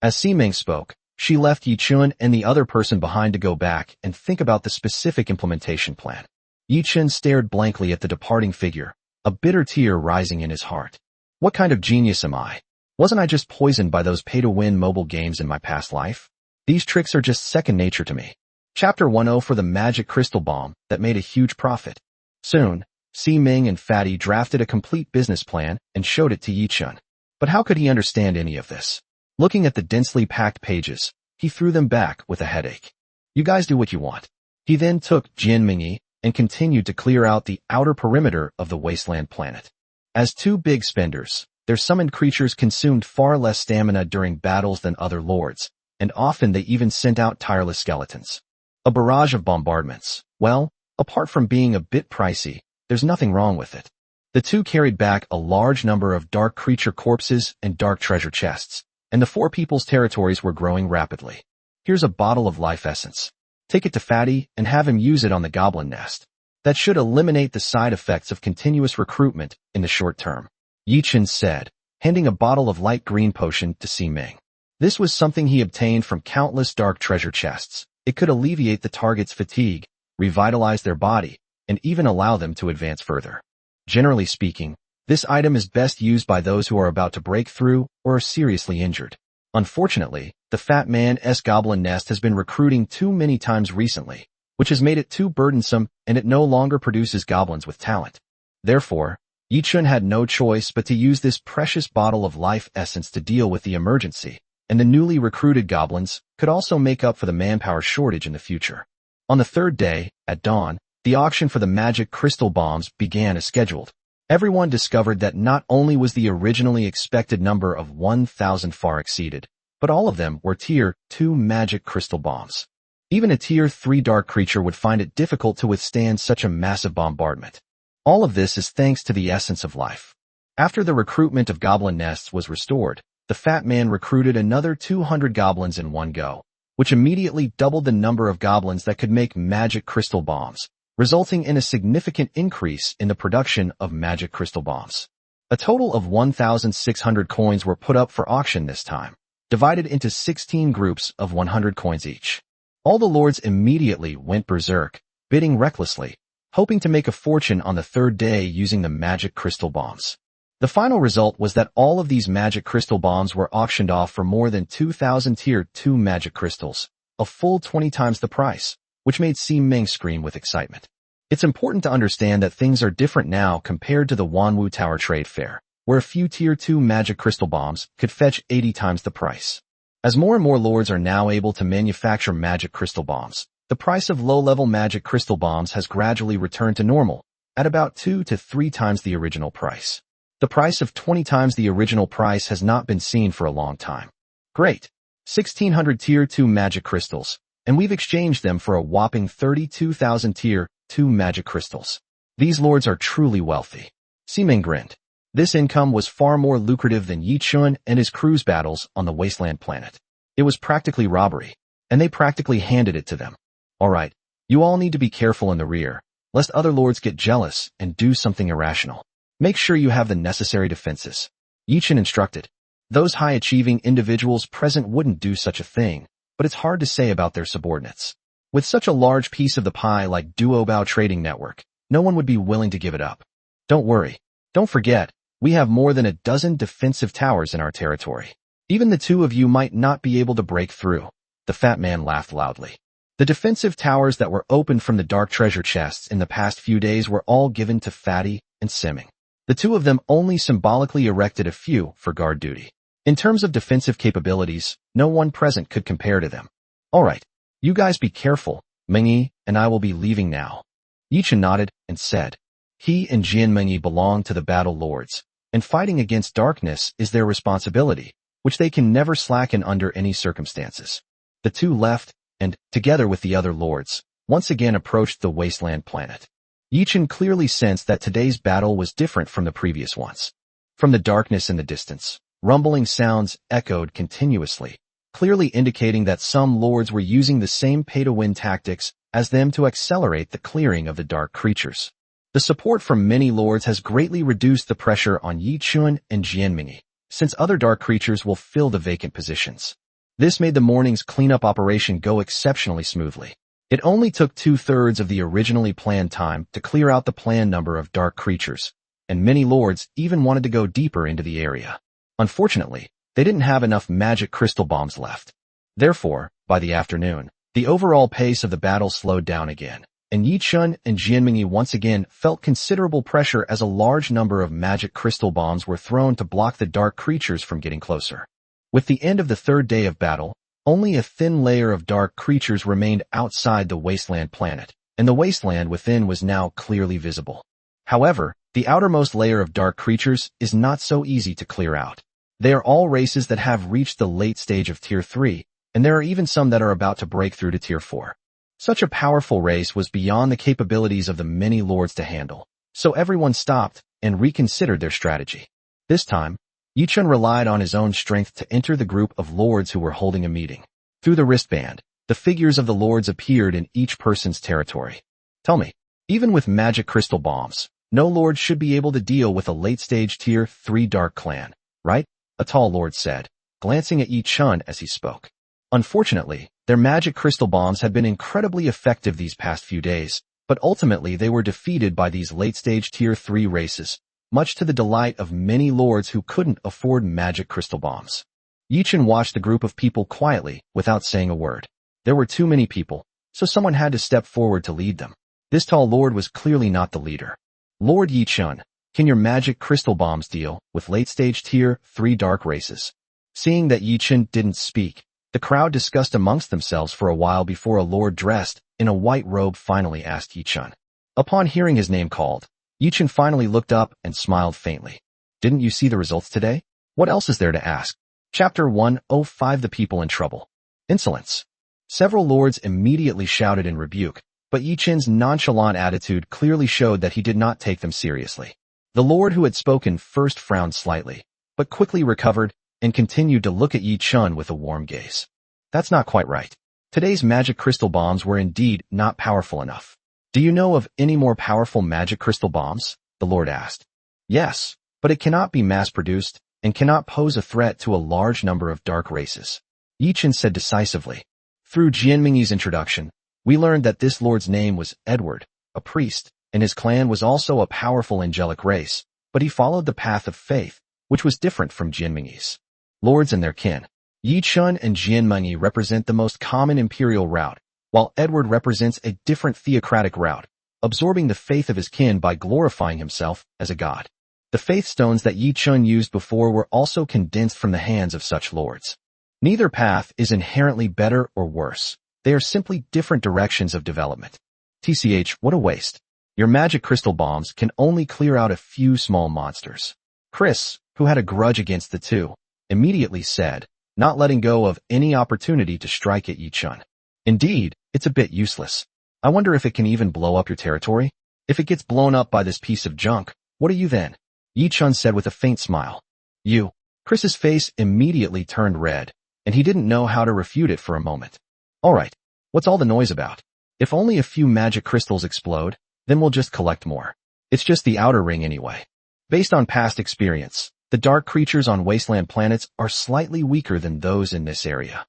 As Si-Ming spoke, she left Yi Chen and the other person behind to go back and think about the specific implementation plan. Yi Chen stared blankly at the departing figure, a bitter tear rising in his heart. What kind of genius am I? Wasn't I just poisoned by those pay-to-win mobile games in my past life? These tricks are just second nature to me. Chapter 10 for the magic crystal bomb that made a huge profit. Soon, Si-Ming and Fatty drafted a complete business plan and showed it to Yi Chen. But how could he understand any of this? Looking at the densely packed pages, he threw them back with a headache. "You guys do what you want." He then took Jian Mingyi and continued to clear out the outer perimeter of the wasteland planet. As two big spenders, their summoned creatures consumed far less stamina during battles than other lords, and often they even sent out tireless skeletons. A barrage of bombardments. Well, apart from being a bit pricey, there's nothing wrong with it. The two carried back a large number of dark creature corpses and dark treasure chests, and the four people's territories were growing rapidly. "Here's a bottle of life essence. Take it to Fatty and have him use it on the goblin nest. That should eliminate the side effects of continuous recruitment in the short term," Yi Chen said, handing a bottle of light green potion to Si-Ming. This was something he obtained from countless dark treasure chests. It could alleviate the target's fatigue, revitalize their body, and even allow them to advance further. Generally speaking, this item is best used by those who are about to break through or are seriously injured. Unfortunately, the Fat Man's goblin nest has been recruiting too many times recently, which has made it too burdensome and it no longer produces goblins with talent. Therefore, Yi Chen had no choice but to use this precious bottle of life essence to deal with the emergency, and the newly recruited goblins could also make up for the manpower shortage in the future. On the third day, at dawn, the auction for the magic crystal bombs began as scheduled. Everyone discovered that not only was the originally expected number of 1,000 far exceeded, but all of them were Tier 2 magic crystal bombs. Even a Tier 3 dark creature would find it difficult to withstand such a massive bombardment. All of this is thanks to the essence of life. After the recruitment of goblin nests was restored, the Fat Man recruited another 200 goblins in one go, which immediately doubled the number of goblins that could make magic crystal bombs, resulting in a significant increase in the production of magic crystal bombs. A total of 1,600 coins were put up for auction this time, divided into 16 groups of 100 coins each. All the lords immediately went berserk, bidding recklessly, hoping to make a fortune on the third day using the magic crystal bombs. The final result was that all of these magic crystal bombs were auctioned off for more than 2,000 Tier 2 magic crystals, a full 20 times the price, which made Ming scream with excitement. It's important to understand that things are different now compared to the Wanwu Tower Trade Fair, where a few Tier 2 magic crystal bombs could fetch 80 times the price. As more and more lords are now able to manufacture magic crystal bombs, the price of low-level magic crystal bombs has gradually returned to normal, at about 2 to 3 times the original price. The price of 20 times the original price has not been seen for a long time. Great. 1,600 Tier 2 magic crystals, and we've exchanged them for a whopping 32,000 Tier 2 magic crystals. These lords are truly wealthy. Ming grinned. This income was far more lucrative than Yi Chun and his cruise battles on the wasteland planet. It was practically robbery, and they practically handed it to them. Alright, you all need to be careful in the rear, lest other lords get jealous and do something irrational. Make sure you have the necessary defenses. Yi Chun instructed. Those high-achieving individuals present wouldn't do such a thing, but it's hard to say about their subordinates. With such a large piece of the pie like Duobao Trading Network, no one would be willing to give it up. Don't worry. Don't forget, we have more than a dozen defensive towers in our territory. Even the two of you might not be able to break through. The fat man laughed loudly. The defensive towers that were opened from the dark treasure chests in the past few days were all given to Fatty and Simming. The two of them only symbolically erected a few for guard duty. In terms of defensive capabilities, no one present could compare to them. Alright, you guys be careful, Mingyi and I will be leaving now. Yi Chun nodded and said, he and Jian Mingyi belong to the Battle Lords, and fighting against darkness is their responsibility, which they can never slacken under any circumstances. The two left, and, together with the other lords, once again approached the wasteland planet. Yi Chun clearly sensed that today's battle was different from the previous ones. From the darkness in the distance, rumbling sounds echoed continuously, clearly indicating that some lords were using the same pay-to-win tactics as them to accelerate the clearing of the dark creatures. The support from many lords has greatly reduced the pressure on Yi Chun and Jianmingyi, since other dark creatures will fill the vacant positions. This made the morning's cleanup operation go exceptionally smoothly. It only took 2/3 of the originally planned time to clear out the planned number of dark creatures, and many lords even wanted to go deeper into the area. Unfortunately, they didn't have enough magic crystal bombs left. Therefore, by the afternoon, the overall pace of the battle slowed down again, and Yi Chun and Jianmingyi once again felt considerable pressure as a large number of magic crystal bombs were thrown to block the dark creatures from getting closer. With the end of the third day of battle, only a thin layer of dark creatures remained outside the wasteland planet, and the wasteland within was now clearly visible. However, the outermost layer of dark creatures is not so easy to clear out. They are all races that have reached the late stage of Tier 3, and there are even some that are about to break through to Tier 4. Such a powerful race was beyond the capabilities of the many lords to handle, so everyone stopped and reconsidered their strategy. This time, Yi Chun relied on his own strength to enter the group of lords who were holding a meeting. Through the wristband, the figures of the lords appeared in each person's territory. Tell me, even with magic crystal bombs, no lord should be able to deal with a late-stage Tier 3 dark clan, right? A tall lord said, glancing at Yi Chun as he spoke. Unfortunately, their magic crystal bombs had been incredibly effective these past few days, but ultimately they were defeated by these late-stage Tier 3 races, much to the delight of many lords who couldn't afford magic crystal bombs. Yi Chun watched the group of people quietly, without saying a word. There were too many people, so someone had to step forward to lead them. This tall lord was clearly not the leader. Lord Yi Chun, can your magic crystal bombs deal with late-stage Tier 3 dark races? Seeing that Yi Chun didn't speak, the crowd discussed amongst themselves for a while before a lord dressed in a white robe finally asked Yi Chun. Upon hearing his name called, Yi Chun finally looked up and smiled faintly. Didn't you see the results today? What else is there to ask? Chapter 105 The People in Trouble. Insolence. Several lords immediately shouted in rebuke, but Yi Chun's nonchalant attitude clearly showed that he did not take them seriously. The lord who had spoken first frowned slightly, but quickly recovered and continued to look at Yi Chun with a warm gaze. That's not quite right. Today's magic crystal bombs were indeed not powerful enough. Do you know of any more powerful magic crystal bombs? The lord asked. Yes, but it cannot be mass-produced and cannot pose a threat to a large number of dark races. Yi Chun said decisively. Through Jianmingyi's introduction, we learned that this lord's name was Edward, a priest, and his clan was also a powerful angelic race, but he followed the path of faith, which was different from Jianmingyi's. Lords and their kin. Yi Chun and Jian Mengyi represent the most common imperial route, while Edward represents a different theocratic route, absorbing the faith of his kin by glorifying himself as a god. The faith stones that Yi Chun used before were also condensed from the hands of such lords. Neither path is inherently better or worse. They are simply different directions of development. TCH, what a waste. Your magic crystal bombs can only clear out a few small monsters. Chris, who had a grudge against the two, immediately said, not letting go of any opportunity to strike at Yi Chun. Indeed, it's a bit useless. I wonder if it can even blow up your territory? If it gets blown up by this piece of junk, what are you then? Yi Chun said with a faint smile. You. Chris's face immediately turned red, and he didn't know how to refute it for a moment. Alright, what's all the noise about? If only a few magic crystals explode, then we'll just collect more. It's just the outer ring anyway. Based on past experience, the dark creatures on wasteland planets are slightly weaker than those in this area.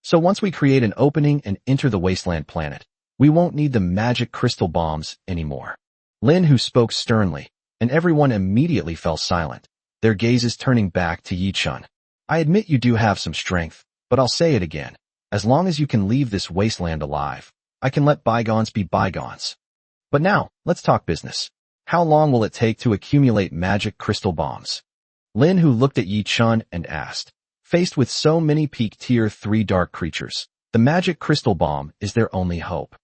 So once we create an opening and enter the wasteland planet, we won't need the magic crystal bombs anymore. Lin, who spoke sternly, and everyone immediately fell silent, their gazes turning back to Yi Chun. I admit you do have some strength, but I'll say it again. As long as you can leave this wasteland alive, I can let bygones be bygones. But now, let's talk business. How long will it take to accumulate magic crystal bombs? Lin, who looked at Yi Chun and asked. Faced with so many peak tier 3 dark creatures, the magic crystal bomb is their only hope.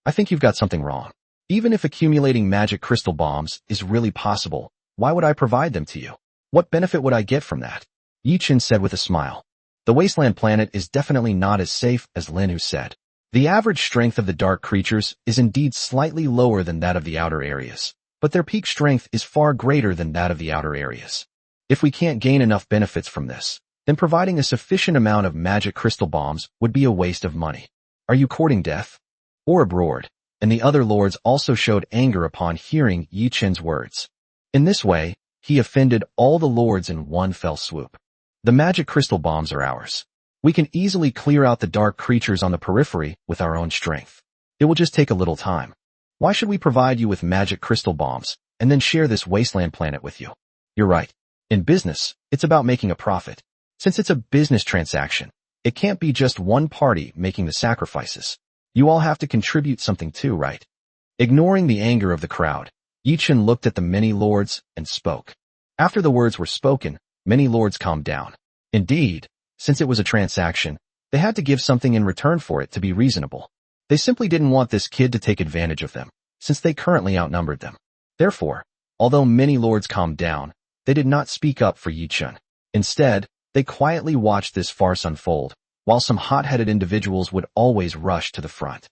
I think you've got something wrong. Even if accumulating magic crystal bombs is really possible, why would I provide them to you? What benefit would I get from that? Yi Chun said with a smile. The wasteland planet is definitely not as safe as Lin, who said. The average strength of the dark creatures is indeed slightly lower than that of the outer areas, but their peak strength is far greater than that of the outer areas. If we can't gain enough benefits from this, then providing a sufficient amount of magic crystal bombs would be a waste of money. Are you courting death? Orb roared, and the other lords also showed anger upon hearing Yi Chun's words. In this way, he offended all the lords in one fell swoop. The magic crystal bombs are ours. We can easily clear out the dark creatures on the periphery with our own strength. It will just take a little time. Why should we provide you with magic crystal bombs and then share this wasteland planet with you? You're right. In business, it's about making a profit. Since it's a business transaction, it can't be just one party making the sacrifices. You all have to contribute something too, right? Ignoring the anger of the crowd, Yi Chun looked at the many lords and spoke. After the words were spoken, many lords calmed down. Indeed, since it was a transaction, they had to give something in return for it to be reasonable. They simply didn't want this kid to take advantage of them, since they currently outnumbered them. Therefore, although many lords calmed down, they did not speak up for Yi Chun. Instead, they quietly watched this farce unfold, while some hot-headed individuals would always rush to the front.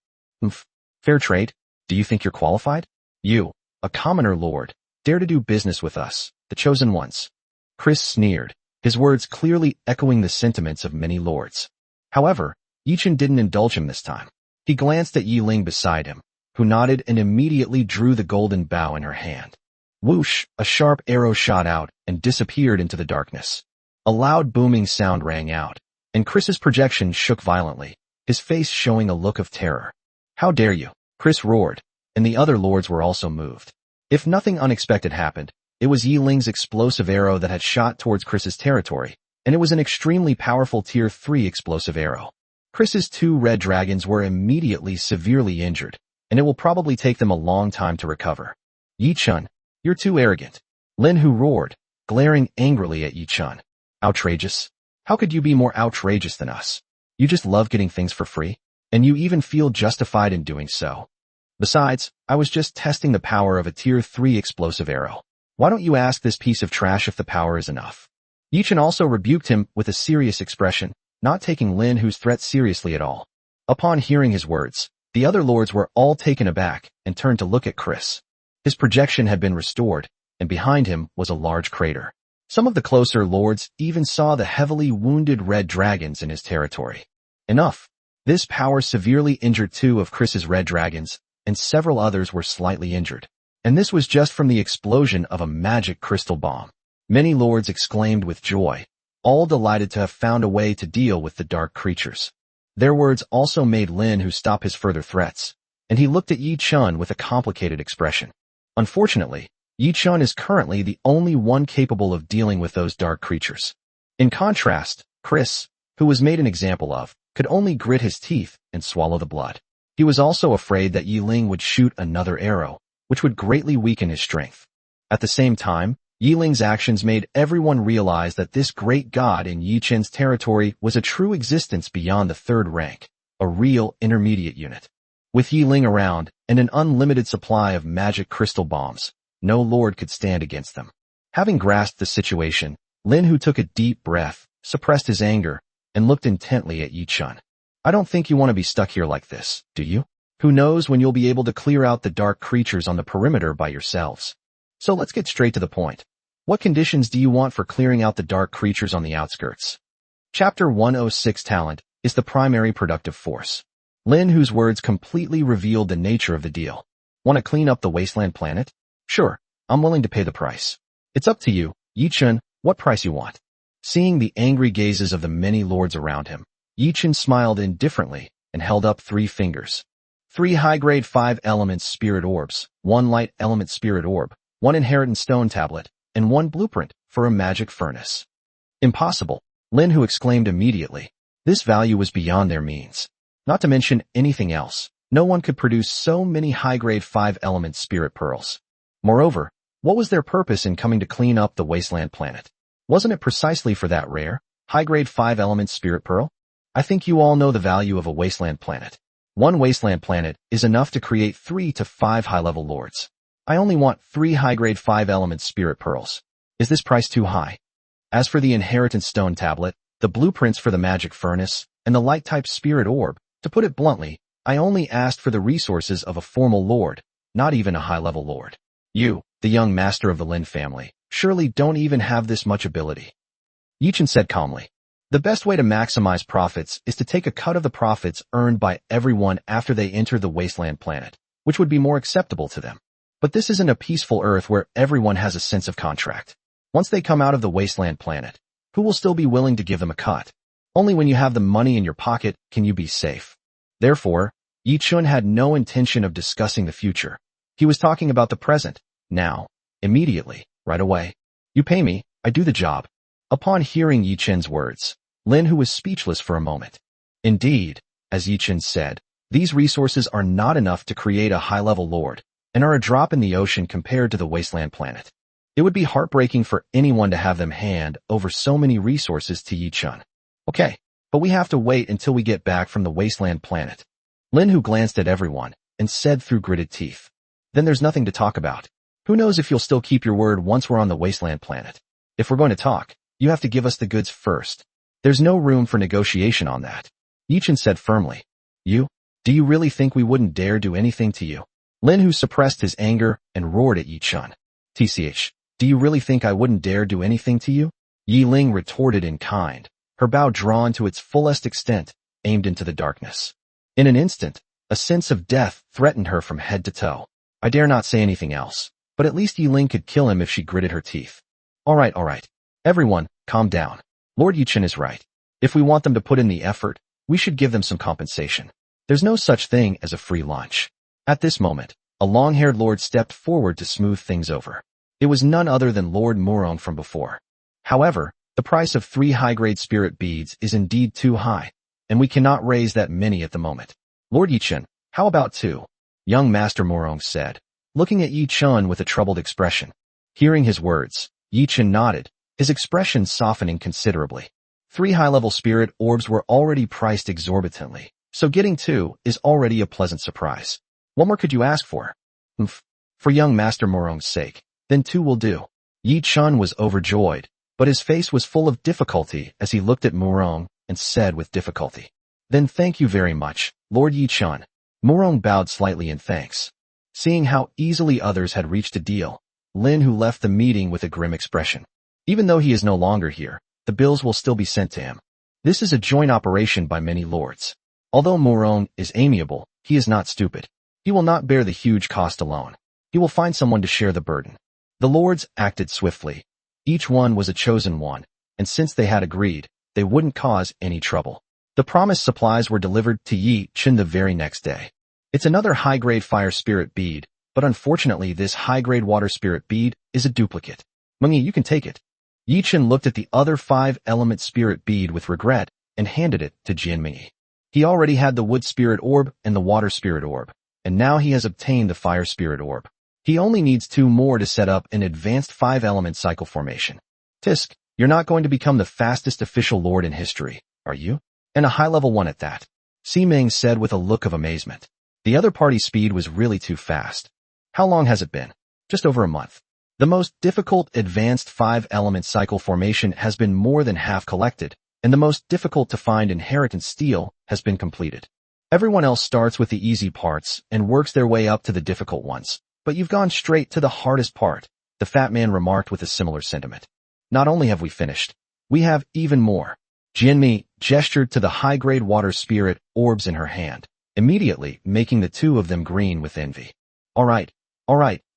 Fair trade? Do you think you're qualified? You, a commoner lord, dare to do business with us, the chosen ones. Chris sneered, his words clearly echoing the sentiments of many lords. However, Yi Chun didn't indulge him this time. He glanced at Yi Ling beside him, who nodded and immediately drew the golden bow in her hand. Whoosh, a sharp arrow shot out and disappeared into the darkness. A loud booming sound rang out, and Chris's projection shook violently, his face showing a look of terror. How dare you? Chris roared, and the other lords were also moved. If nothing unexpected happened, it was Yi Ling's explosive arrow that had shot towards Chris's territory, and it was an extremely powerful tier 3 explosive arrow. Chris's 2 red dragons were immediately severely injured, and it will probably take them a long time to recover. Yi Chun, you're too arrogant. Lin, who roared, glaring angrily at Yi Chun. Outrageous. How could you be more outrageous than us? You just love getting things for free, and you even feel justified in doing so. Besides, I was just testing the power of a tier 3 explosive arrow. Why don't you ask this piece of trash if the power is enough? Yi Chun also rebuked him with a serious expression, not taking Lin Hu's threat seriously at all. Upon hearing his words, the other lords were all taken aback and turned to look at Chris. His projection had been restored, and behind him was a large crater. Some of the closer lords even saw the heavily wounded red dragons in his territory. Enough. This power severely injured 2 of Chris's red dragons, and several others were slightly injured. And this was just from the explosion of a magic crystal bomb. Many lords exclaimed with joy, all delighted to have found a way to deal with the dark creatures. Their words also made Lin Hu stop his further threats, and he looked at Yi Chun with a complicated expression. Unfortunately, Yi Chun is currently the only one capable of dealing with those dark creatures. In contrast, Chris, who was made an example of, could only grit his teeth and swallow the blood. He was also afraid that Yi Ling would shoot another arrow, which would greatly weaken his strength. At the same time, Yi Ling's actions made everyone realize that this great god in Yi Chen's territory was a true existence beyond the third rank, a real intermediate unit. With Yi Ling around and an unlimited supply of magic crystal bombs, no lord could stand against them. Having grasped the situation, Lin Hu took a deep breath, suppressed his anger, and looked intently at Yi Chun. I don't think you want to be stuck here like this, do you? Who knows when you'll be able to clear out the dark creatures on the perimeter by yourselves. So let's get straight to the point. What conditions do you want for clearing out the dark creatures on the outskirts? Chapter 106 Talent is the primary productive force. Lin Hu's words completely revealed the nature of the deal. Want to clean up the wasteland planet? Sure, I'm willing to pay the price. It's up to you, Yi Chun, what price you want. Seeing the angry gazes of the many lords around him, Yi Chun smiled indifferently and held up 3 fingers. 3 high-grade 5-element spirit orbs, 1 light element spirit orb, 1 inheritance stone tablet, and 1 blueprint for a magic furnace. Impossible, Lin Hu exclaimed immediately. This value was beyond their means. Not to mention anything else, no one could produce so many high-grade 5-element spirit pearls. Moreover, what was their purpose in coming to clean up the wasteland planet? Wasn't it precisely for that rare, high-grade 5-element spirit pearl? I think you all know the value of a wasteland planet. 1 wasteland planet is enough to create 3 to 5 high-level lords. I only want 3 high-grade 5-element spirit pearls. Is this price too high? As for the inheritance stone tablet, the blueprints for the magic furnace, and the light-type spirit orb, to put it bluntly, I only asked for the resources of a formal lord, not even a high-level lord. You, the young master of the Lin family, surely don't even have this much ability. Yi Chun said calmly. The best way to maximize profits is to take a cut of the profits earned by everyone after they enter the wasteland planet, which would be more acceptable to them. But this isn't a peaceful Earth where everyone has a sense of contract. Once they come out of the wasteland planet, who will still be willing to give them a cut? Only when you have the money in your pocket can you be safe. Therefore, Yi Chun had no intention of discussing the future. He was talking about the present, now, immediately, right away. You pay me, I do the job. Upon hearing Yi Chun's words, Lin Hu was speechless for a moment. Indeed, as Yi Chun said, these resources are not enough to create a high-level lord, and are a drop in the ocean compared to the wasteland planet. It would be heartbreaking for anyone to have them hand over so many resources to Yi Chun. Okay, but we have to wait until we get back from the wasteland planet. Lin Hu glanced at everyone and said through gritted teeth. Then there's nothing to talk about. Who knows if you'll still keep your word once we're on the wasteland planet. If we're going to talk, you have to give us the goods first. There's no room for negotiation on that. Yi Chun said firmly. Do you really think we wouldn't dare do anything to you? Lin Hu suppressed his anger and roared at Yi Chun. TCH, do you really think I wouldn't dare do anything to you? Yi Ling retorted in kind, her bow drawn to its fullest extent, aimed into the darkness. In an instant, a sense of death threatened her from head to toe. I dare not say anything else, but at least Yi Ling could kill him if she gritted her teeth. All right. Everyone, calm down. Lord Yi Chun is right. If we want them to put in the effort, we should give them some compensation. There's no such thing as a free lunch. At this moment, a long-haired lord stepped forward to smooth things over. It was none other than Lord Murong from before. However, the price of 3 high-grade spirit beads is indeed too high, and we cannot raise that many at the moment. Lord Yi Chun, how about 2? Young Master Murong said, looking at Yi Chun with a troubled expression. Hearing his words, Yi Chun nodded, his expression softening considerably. 3 high-level spirit orbs were already priced exorbitantly, so getting 2 is already a pleasant surprise. What more could you ask for? For young Master Murong's sake, then 2 will do. Yi Chun was overjoyed, but his face was full of difficulty as he looked at Murong and said with difficulty. Then thank you very much, Lord Yi Chun. Murong bowed slightly in thanks. Seeing how easily others had reached a deal, Lin Hu left the meeting with a grim expression. Even though he is no longer here, the bills will still be sent to him. This is a joint operation by many lords. Although Murong is amiable, he is not stupid. He will not bear the huge cost alone. He will find someone to share the burden. The lords acted swiftly. Each one was a chosen one, and since they had agreed, they wouldn't cause any trouble. The promised supplies were delivered to Yi Chun the very next day. It's another high-grade fire spirit bead, but unfortunately this high-grade water spirit bead is a duplicate. Mungi, you can take it. Yi Chun looked at the other 5-element spirit bead with regret and handed it to Jianming. He already had the wood spirit orb and the water spirit orb, and now he has obtained the fire spirit orb. He only needs 2 more to set up an advanced 5-element cycle formation. Tisk, you're not going to become the fastest official lord in history, are you? And a high-level one at that. Ming said with a look of amazement. The other party's speed was really too fast. How long has it been? Just over a month. The most difficult advanced 5-element cycle formation has been more than half collected, and the most difficult to find inheritance steel has been completed. Everyone else starts with the easy parts and works their way up to the difficult ones. But you've gone straight to the hardest part, the fat man remarked with a similar sentiment. Not only have we finished, we have even more. Jianmi gestured to the high-grade water spirit orbs in her hand, immediately making the 2 of them green with envy. All right,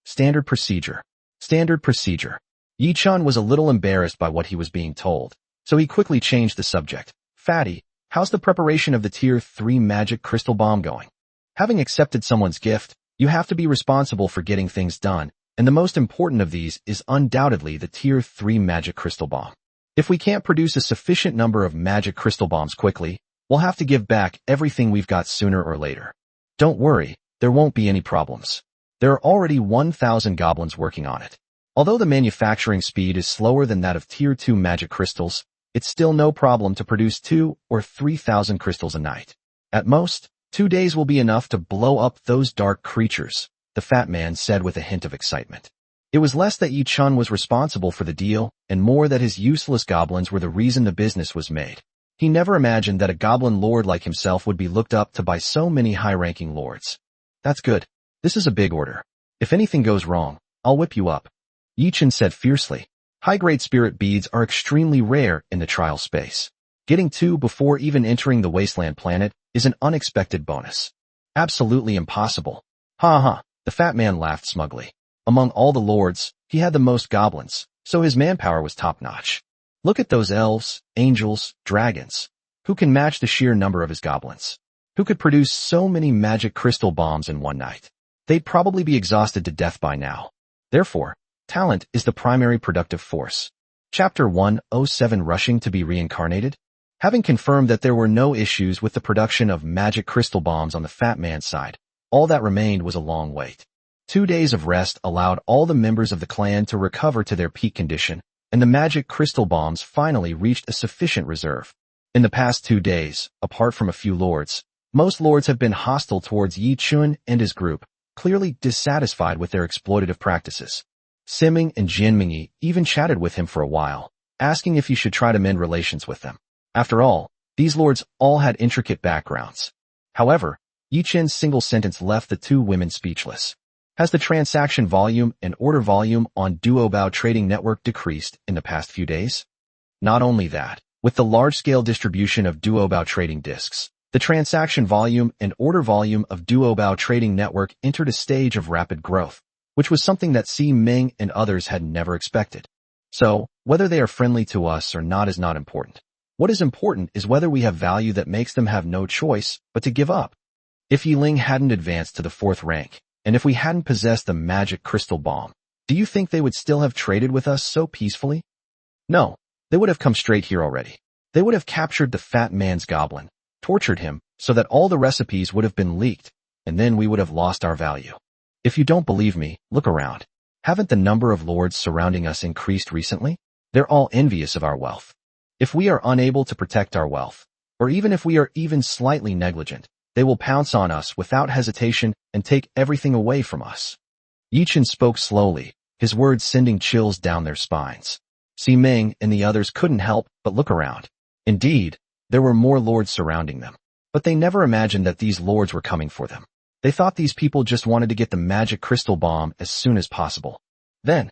standard procedure. Standard procedure. Yi-chan was a little embarrassed by what he was being told, so he quickly changed the subject. Fatty, how's the preparation of the Tier 3 magic crystal bomb going? Having accepted someone's gift, you have to be responsible for getting things done, and the most important of these is undoubtedly the Tier 3 magic crystal bomb. If we can't produce a sufficient number of magic crystal bombs quickly, we'll have to give back everything we've got sooner or later. Don't worry, there won't be any problems. There are already 1,000 goblins working on it. Although the manufacturing speed is slower than that of Tier 2 magic crystals, it's still no problem to produce 2,000 or 3,000 crystals a night. At most, 2 days will be enough to blow up those dark creatures, the fat man said with a hint of excitement. It was less that Yi-chun was responsible for the deal, and more that his useless goblins were the reason the business was made. He never imagined that a goblin lord like himself would be looked up to by so many high-ranking lords. That's good. This is a big order. If anything goes wrong, I'll whip you up. Yi-chun said fiercely. High-grade spirit beads are extremely rare in the trial space. Getting 2 before even entering the wasteland planet is an unexpected bonus. Absolutely impossible. Ha ha, the fat man laughed smugly. Among all the lords, he had the most goblins, so his manpower was top-notch. Look at those elves, angels, dragons. Who can match the sheer number of his goblins? Who could produce so many magic crystal bombs in one night? They'd probably be exhausted to death by now. Therefore, talent is the primary productive force. Chapter 107 Rushing to be Reincarnated? Having confirmed that there were no issues with the production of magic crystal bombs on the fat man's side, all that remained was a long wait. 2 days of rest allowed all the members of the clan to recover to their peak condition, and the magic crystal bombs finally reached a sufficient reserve. In the past 2 days, apart from a few lords, most lords have been hostile towards Yi-chun and his group, clearly dissatisfied with their exploitative practices. Simming and Jianming even chatted with him for a while, asking if he should try to mend relations with them. After all, these lords all had intricate backgrounds. However, Yi-chun's single sentence left the 2 women speechless. Has the transaction volume and order volume on Duobao Trading Network decreased in the past few days? Not only that, with the large-scale distribution of Duobao trading disks, the transaction volume and order volume of Duobao Trading Network entered a stage of rapid growth, which was something that Ming and others had never expected. So, whether they are friendly to us or not is not important. What is important is whether we have value that makes them have no choice but to give up. If Yiling hadn't advanced to the 4th rank, and if we hadn't possessed the magic crystal bomb, do you think they would still have traded with us so peacefully? No, they would have come straight here already. They would have captured the fat man's goblin, tortured him so that all the recipes would have been leaked, and then we would have lost our value. If you don't believe me, look around. Haven't the number of lords surrounding us increased recently? They're all envious of our wealth. If we are unable to protect our wealth, or even if we are even slightly negligent, they will pounce on us without hesitation and take everything away from us. Yi-chun spoke slowly, his words sending chills down their spines. Ming and the others couldn't help but look around. Indeed, there were more lords surrounding them, but they never imagined that these lords were coming for them. They thought these people just wanted to get the magic crystal bomb as soon as possible. Then,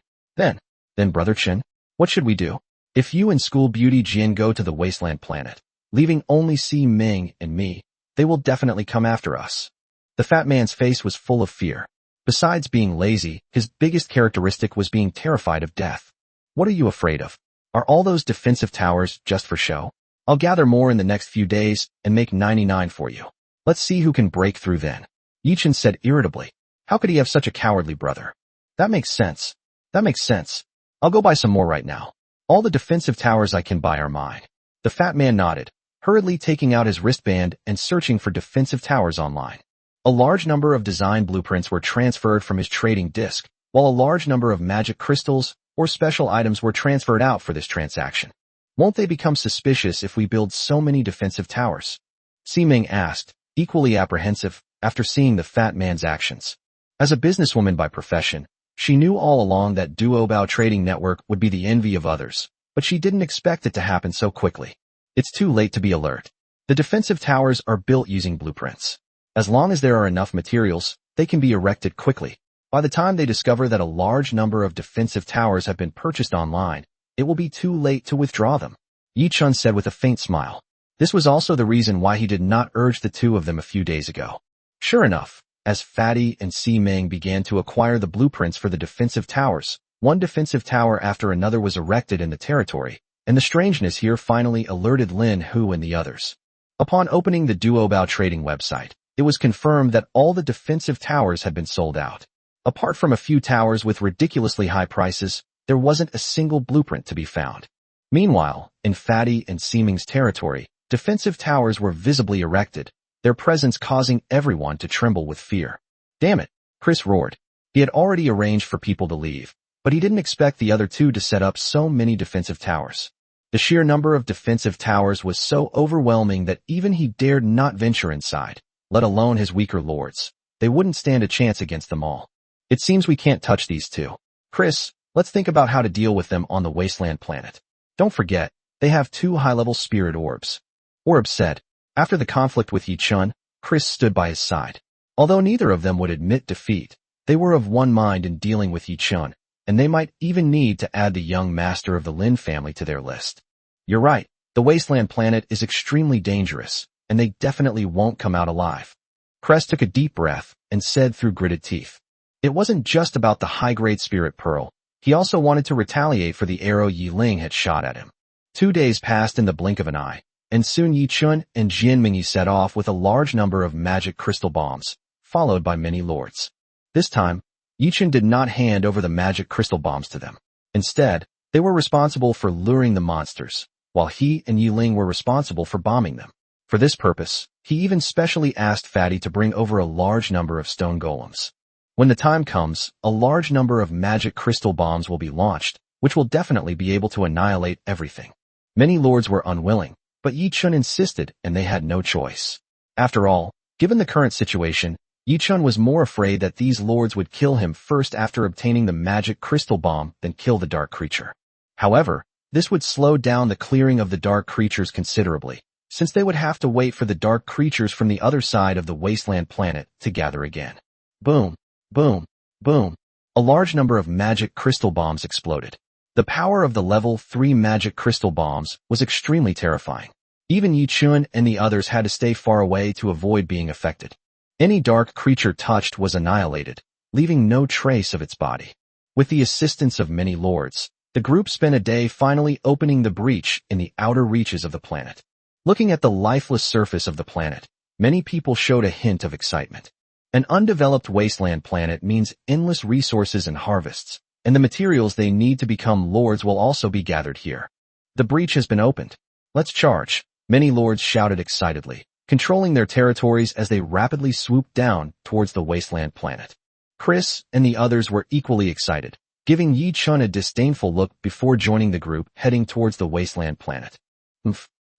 Brother Chin, what should we do? If you and School Beauty Jin go to the wasteland planet, leaving only Ming and me, they will definitely come after us. The fat man's face was full of fear. Besides being lazy, his biggest characteristic was being terrified of death. What are you afraid of? Are all those defensive towers just for show? I'll gather more in the next few days and make 99 for you. Let's see who can break through then. Yi-chun said irritably. How could he have such a cowardly brother? That makes sense. I'll go buy some more right now. All the defensive towers I can buy are mine. The fat man nodded, hurriedly taking out his wristband and searching for defensive towers online. A large number of design blueprints were transferred from his trading disk, while a large number of magic crystals or special items were transferred out for this transaction. Won't they become suspicious if we build so many defensive towers? Ximing asked, equally apprehensive, after seeing the fat man's actions. As a businesswoman by profession, she knew all along that Duobao Trading Network would be the envy of others, but she didn't expect it to happen so quickly. It's too late to be alert. The defensive towers are built using blueprints. As long as there are enough materials, they can be erected quickly. By the time they discover that a large number of defensive towers have been purchased online, it will be too late to withdraw them, Yi Chun said with a faint smile. This was also the reason why he did not urge the two of them a few days ago. Sure enough, as Fatty and Ximing began to acquire the blueprints for the defensive towers, one defensive tower after another was erected in the territory, and the strangeness here finally alerted Lin Hu and the others. Upon opening the Duobao trading website, it was confirmed that all the defensive towers had been sold out. Apart from a few towers with ridiculously high prices, there wasn't a single blueprint to be found. Meanwhile, in Fatty and Ximing's territory, defensive towers were visibly erected, their presence causing everyone to tremble with fear. Damn it, Chris roared. He had already arranged for people to leave, but he didn't expect the other two to set up so many defensive towers. The sheer number of defensive towers was so overwhelming that even he dared not venture inside, let alone his weaker lords. They wouldn't stand a chance against them all. It seems we can't touch these two. Chris, let's think about how to deal with them on the wasteland planet. Don't forget, they have 2 high-level spirit orbs. Orb said. After the conflict with Yi Chun, Chris stood by his side. Although neither of them would admit defeat, they were of one mind in dealing with Yi Chun, and they might even need to add the young master of the Lin family to their list. You're right, the wasteland planet is extremely dangerous, and they definitely won't come out alive. Chris took a deep breath and said through gritted teeth. It wasn't just about the high-grade spirit pearl. He also wanted to retaliate for the arrow Yi Ling had shot at him. 2 days passed in the blink of an eye, and soon Yi Chun and Jianmingyi set off with a large number of magic crystal bombs, followed by many lords. This time, Yi Chun did not hand over the magic crystal bombs to them. Instead, they were responsible for luring the monsters, while he and Yi Ling were responsible for bombing them. For this purpose, he even specially asked Fatty to bring over a large number of stone golems. When the time comes, a large number of magic crystal bombs will be launched, which will definitely be able to annihilate everything. Many lords were unwilling, but Yi Chun insisted and they had no choice. After all, given the current situation, Yi Chun was more afraid that these lords would kill him first after obtaining the magic crystal bomb than kill the dark creature. However, this would slow down the clearing of the dark creatures considerably, since they would have to wait for the dark creatures from the other side of the wasteland planet to gather again. Boom, boom, boom. A large number of magic crystal bombs exploded. The power of the level 3 magic crystal bombs was extremely terrifying. Even Yi Chun and the others had to stay far away to avoid being affected. Any dark creature touched was annihilated, leaving no trace of its body. With the assistance of many lords, the group spent a day finally opening the breach in the outer reaches of the planet. Looking at the lifeless surface of the planet, many people showed a hint of excitement. An undeveloped wasteland planet means endless resources and harvests, and the materials they need to become lords will also be gathered here. The breach has been opened. Let's charge, many lords shouted excitedly, controlling their territories as they rapidly swooped down towards the wasteland planet. Chris and the others were equally excited, giving Yi Chun a disdainful look before joining the group heading towards the wasteland planet.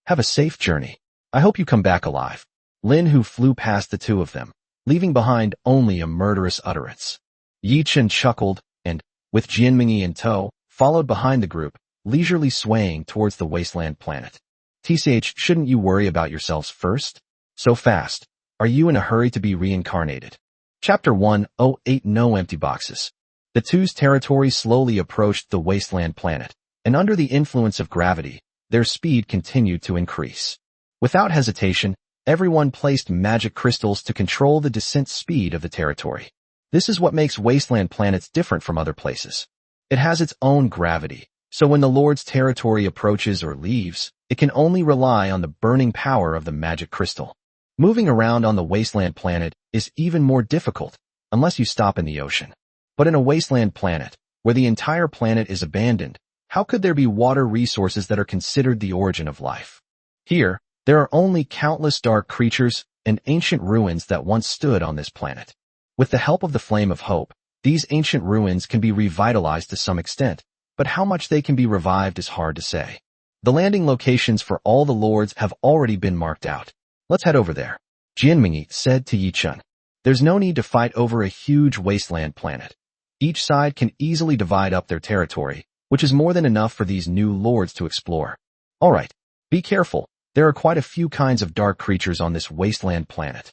Have a safe journey. I hope you come back alive. Lin Hu flew past the two of them, leaving behind only a murderous utterance. Yi Chun chuckled and, with Jianmingyi in tow, followed behind the group, leisurely swaying towards the wasteland planet. TCH, shouldn't you worry about yourselves first? So fast. Are you in a hurry to be reincarnated? Chapter 108 No Empty Boxes. The two's territory slowly approached the wasteland planet, and under the influence of gravity, their speed continued to increase. Without hesitation, everyone placed magic crystals to control the descent speed of the territory. This is what makes wasteland planets different from other places. It has its own gravity, so when the Lord's territory approaches or leaves, it can only rely on the burning power of the magic crystal. Moving around on the wasteland planet is even more difficult, unless you stop in the ocean. But in a wasteland planet, where the entire planet is abandoned, how could there be water resources that are considered the origin of life? Here, There are only countless dark creatures and ancient ruins that once stood on this planet. With the help of the Flame of Hope, these ancient ruins can be revitalized to some extent, but how much they can be revived is hard to say. The landing locations for all the lords have already been marked out. Let's head over there, Jianmingyi said to Yichun. There's no need to fight over a huge wasteland planet. Each side can easily divide up their territory, which is more than enough for these new lords to explore. All right, be careful. There are quite a few kinds of dark creatures on this wasteland planet.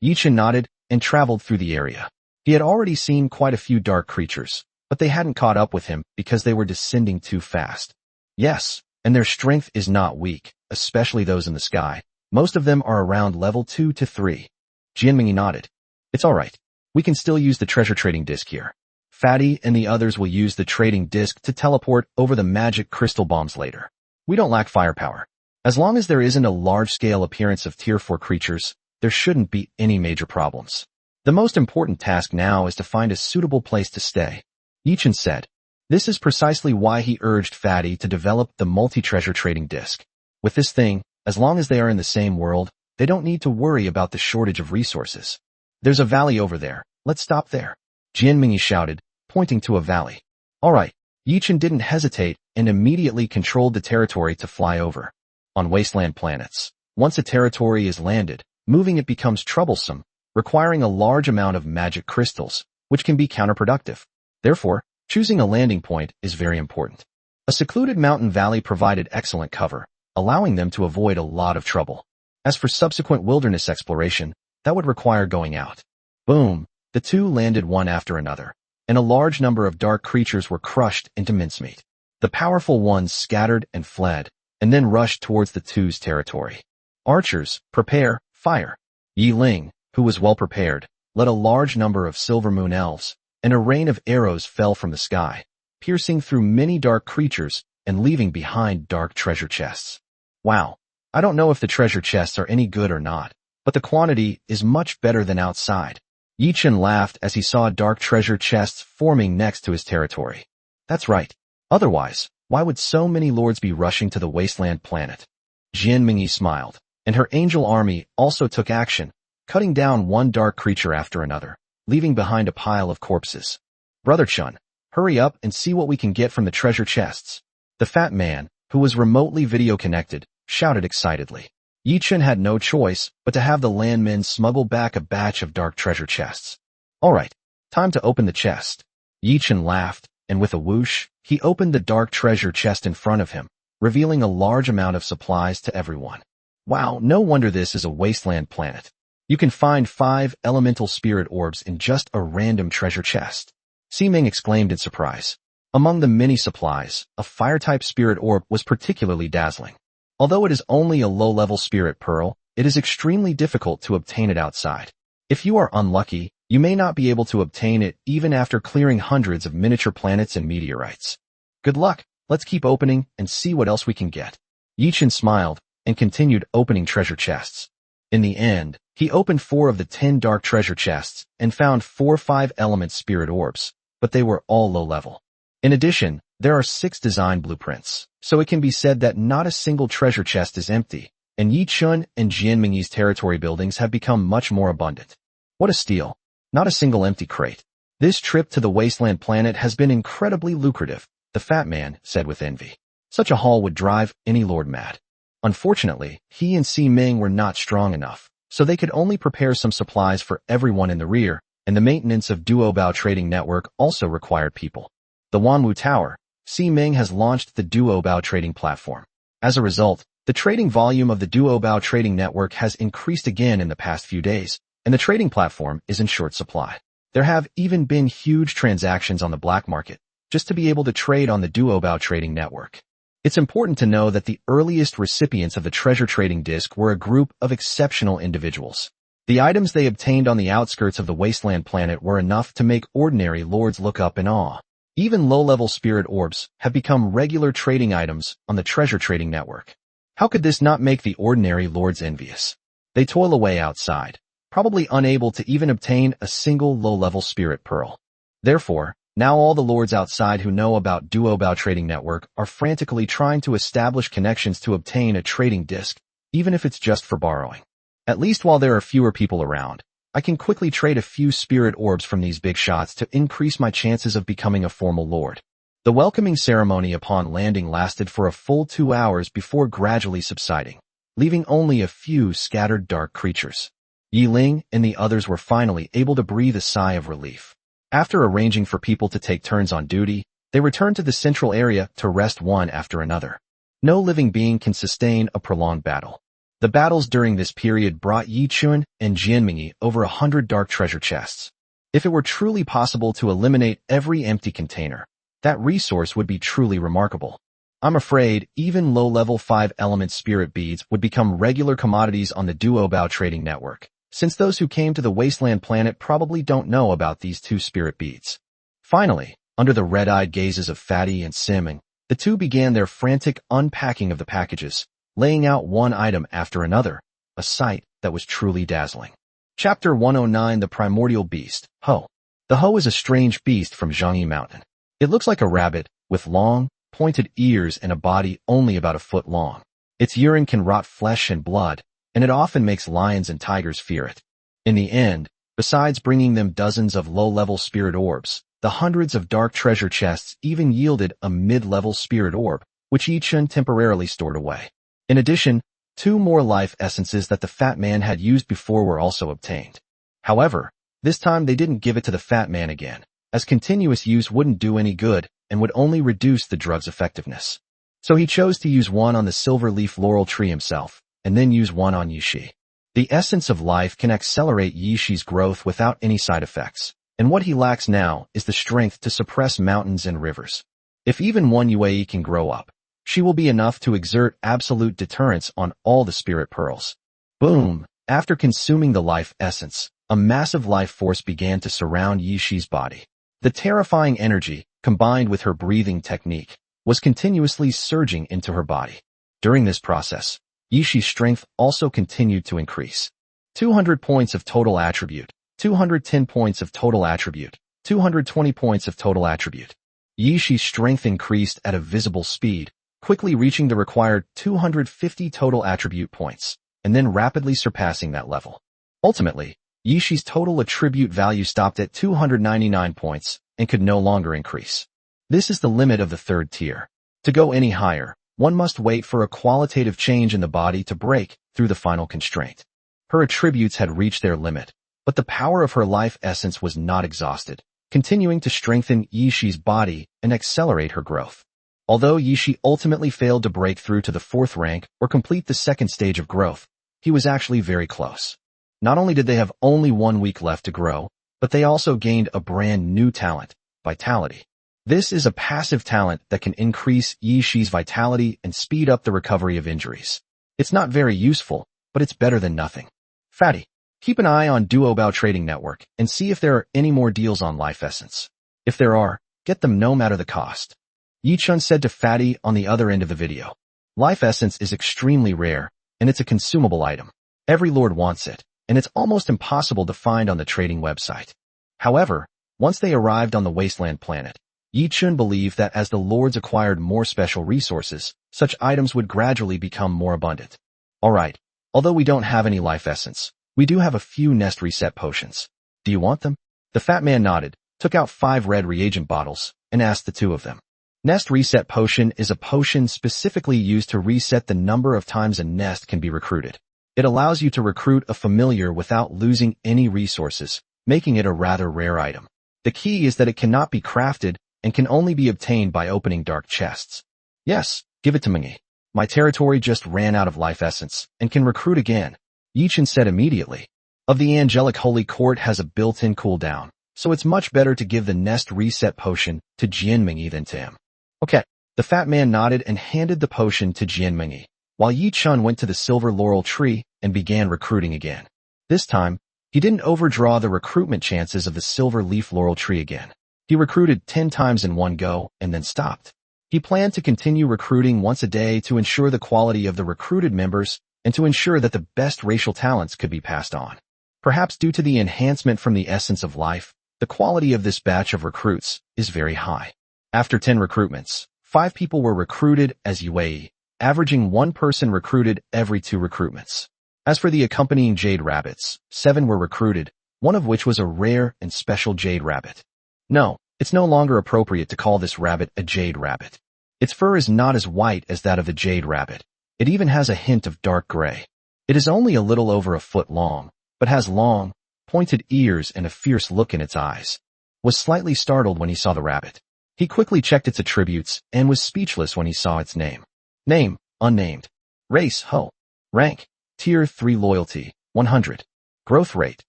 Yichun nodded and traveled through the area. He had already seen quite a few dark creatures, but they hadn't caught up with him because they were descending too fast. Yes, and their strength is not weak, especially those in the sky. Most of them are around level 2 to 3. Jianmingyi nodded. It's alright. We can still use the treasure trading disc here. Fatty and the others will use the trading disc to teleport over the magic crystal bombs later. We don't lack firepower. As long as there isn't a large-scale appearance of Tier 4 creatures, there shouldn't be any major problems. The most important task now is to find a suitable place to stay, Yichun said. This is precisely why he urged Fatty to develop the multi-treasure trading disc. With this thing, as long as they are in the same world, they don't need to worry about the shortage of resources. There's a valley over there. Let's stop there, Jianmingyi shouted, pointing to a valley. All right, Yichun didn't hesitate and immediately controlled the territory to fly over. On wasteland planets, once a territory is landed, moving it becomes troublesome, requiring a large amount of magic crystals, which can be counterproductive. Therefore, choosing a landing point is very important. A secluded mountain valley provided excellent cover, allowing them to avoid a lot of trouble. As for subsequent wilderness exploration, that would require going out. Boom, the two landed one after another, and a large number of dark creatures were crushed into mincemeat. The powerful ones scattered and fled, and then rushed towards the two's territory. Archers, prepare, fire. Yi Ling, who was well prepared, led a large number of silver moon elves, and a rain of arrows fell from the sky, piercing through many dark creatures and leaving behind dark treasure chests. Wow, I don't know if the treasure chests are any good or not, but the quantity is much better than outside. Yichun laughed as he saw dark treasure chests forming next to his territory. That's right. Otherwise, why would so many lords be rushing to the wasteland planet? Jianmingyi smiled, and her angel army also took action, cutting down one dark creature after another, leaving behind a pile of corpses. Brother Chun, hurry up and see what we can get from the treasure chests. The fat man, who was remotely video connected, shouted excitedly. Yichun had no choice but to have the landmen smuggle back a batch of dark treasure chests. All right, time to open the chest. Yichun laughed, and with a whoosh, he opened the dark treasure chest in front of him, revealing a large amount of supplies to everyone. Wow, no wonder this is a wasteland planet. You can find 5 elemental spirit orbs in just a random treasure chest. Ximing exclaimed in surprise. Among the many supplies, a fire-type spirit orb was particularly dazzling. Although it is only a low-level spirit pearl, it is extremely difficult to obtain it outside. If you are unlucky, you may not be able to obtain it even after clearing hundreds of miniature planets and meteorites. Good luck, let's keep opening and see what else we can get. Yichun smiled and continued opening treasure chests. In the end, he opened 4 of the 10 dark treasure chests and found 4 5-element spirit orbs, but they were all low-level. In addition, there are 6 design blueprints, so it can be said that not a single treasure chest is empty, and Yichun and Jianmingyi's territory buildings have become much more abundant. What a steal. Not a single empty crate. This trip to the wasteland planet has been incredibly lucrative, the fat man said with envy. Such a haul would drive any lord mad. Unfortunately, he and Ximing were not strong enough, so they could only prepare some supplies for everyone in the rear, and the maintenance of Duobao trading network also required people. The Wanwu Tower, Ximing has launched the Duobao trading platform. As a result, the trading volume of the Duobao trading network has increased again in the past few days, and the trading platform is in short supply. There have even been huge transactions on the black market, just to be able to trade on the Duobao trading network. It's important to know that the earliest recipients of the treasure trading disc were a group of exceptional individuals. The items they obtained on the outskirts of the wasteland planet were enough to make ordinary lords look up in awe. Even low-level spirit orbs have become regular trading items on the treasure trading network. How could this not make the ordinary lords envious? They toil away outside, probably unable to even obtain a single low-level spirit pearl. Therefore, now all the lords outside who know about Duobao Trading Network are frantically trying to establish connections to obtain a trading disc, even if it's just for borrowing. At least while there are fewer people around, I can quickly trade a few spirit orbs from these big shots to increase my chances of becoming a formal lord. The welcoming ceremony upon landing lasted for a full 2 hours before gradually subsiding, leaving only a few scattered dark creatures. Yi Ling and the others were finally able to breathe a sigh of relief. After arranging for people to take turns on duty, they returned to the central area to rest one after another. No living being can sustain a prolonged battle. The battles during this period brought Yi Chun and Jianmingyi over 100 dark treasure chests. If it were truly possible to eliminate every empty container, that resource would be truly remarkable. I'm afraid even low-level 5-element spirit beads would become regular commodities on the Duobao trading network, since those who came to the wasteland planet probably don't know about these 2 spirit beads. Finally, under the red-eyed gazes of Fatty and Simming, the 2 began their frantic unpacking of the packages, laying out one item after another, a sight that was truly dazzling. Chapter 109: The Primordial Beast, Ho. The Ho is a strange beast from Zhangyi Mountain. It looks like a rabbit, with long, pointed ears and a body only about a foot long. Its urine can rot flesh and blood, and it often makes lions and tigers fear it. In the end, besides bringing them dozens of low-level spirit orbs, the hundreds of dark treasure chests even yielded a mid-level spirit orb, which Yi Chun temporarily stored away. In addition, 2 more life essences that the fat man had used before were also obtained. However, this time they didn't give it to the fat man again, as continuous use wouldn't do any good and would only reduce the drug's effectiveness. So he chose to use one on the silver leaf laurel tree himself, and then use one on Yishi. The essence of life can accelerate Yishi's growth without any side effects, and what he lacks now is the strength to suppress mountains and rivers. If even one Yue can grow up, she will be enough to exert absolute deterrence on all the spirit pearls. Boom! After consuming the life essence, a massive life force began to surround Yishi's body. The terrifying energy, combined with her breathing technique, was continuously surging into her body. During this process, Yishi's strength also continued to increase. 200 points of total attribute, 210 points of total attribute, 220 points of total attribute. Yishi's strength increased at a visible speed, quickly reaching the required 250 total attribute points, and then rapidly surpassing that level. Ultimately, Yishi's total attribute value stopped at 299 points and could no longer increase. This is the limit of the 3rd tier. To go any higher, one must wait for a qualitative change in the body to break through the final constraint. Her attributes had reached their limit, but the power of her life essence was not exhausted, continuing to strengthen Yishi's body and accelerate her growth. Although Yishi ultimately failed to break through to the 4th rank or complete the 2nd stage of growth, he was actually very close. Not only did they have only 1 week left to grow, but they also gained a brand new talent, Vitality. This is a passive talent that can increase Yishi's vitality and speed up the recovery of injuries. It's not very useful, but it's better than nothing. Fatty, keep an eye on Duobao Trading Network and see if there are any more deals on Life Essence. If there are, get them no matter the cost. Yi Chun said to Fatty on the other end of the video. Life Essence is extremely rare, and it's a consumable item. Every lord wants it, and it's almost impossible to find on the trading website. However, once they arrived on the wasteland planet, Yi Chun believed that as the lords acquired more special resources, such items would gradually become more abundant. Alright, although we don't have any life essence, we do have a few nest reset potions. Do you want them? The fat man nodded, took out 5 red reagent bottles, and asked the 2 of them. Nest reset potion is a potion specifically used to reset the number of times a nest can be recruited. It allows you to recruit a familiar without losing any resources, making it a rather rare item. The key is that it cannot be crafted and can only be obtained by opening dark chests. Yes, give it to me. My territory just ran out of life essence and can recruit again, Yi Chun said immediately. Of the angelic holy court has a built-in cooldown, so it's much better to give the nest reset potion to Jianmingyi than to him. Okay, the fat man nodded and handed the potion to Jianmingyi, while Yi Chun went to the silver laurel tree and began recruiting again. This time, he didn't overdraw the recruitment chances of the silver leaf laurel tree again. He recruited 10 times in one go and then stopped. He planned to continue recruiting once a day to ensure the quality of the recruited members and to ensure that the best racial talents could be passed on. Perhaps due to the enhancement from the essence of life, the quality of this batch of recruits is very high. After 10 recruitments, 5 people were recruited as Yue, averaging 1 person recruited every 2 recruitments. As for the accompanying jade rabbits, 7 were recruited, one of which was a rare and special jade rabbit. No, it's no longer appropriate to call this rabbit a jade rabbit. Its fur is not as white as that of the jade rabbit. It even has a hint of dark gray. It is only a little over a foot long, but has long, pointed ears and a fierce look in its eyes. Was slightly startled when he saw the rabbit. He quickly checked its attributes and was speechless when he saw its name. Name, unnamed. Race, Ho. Rank, Tier 3 Loyalty, 100. Growth rate,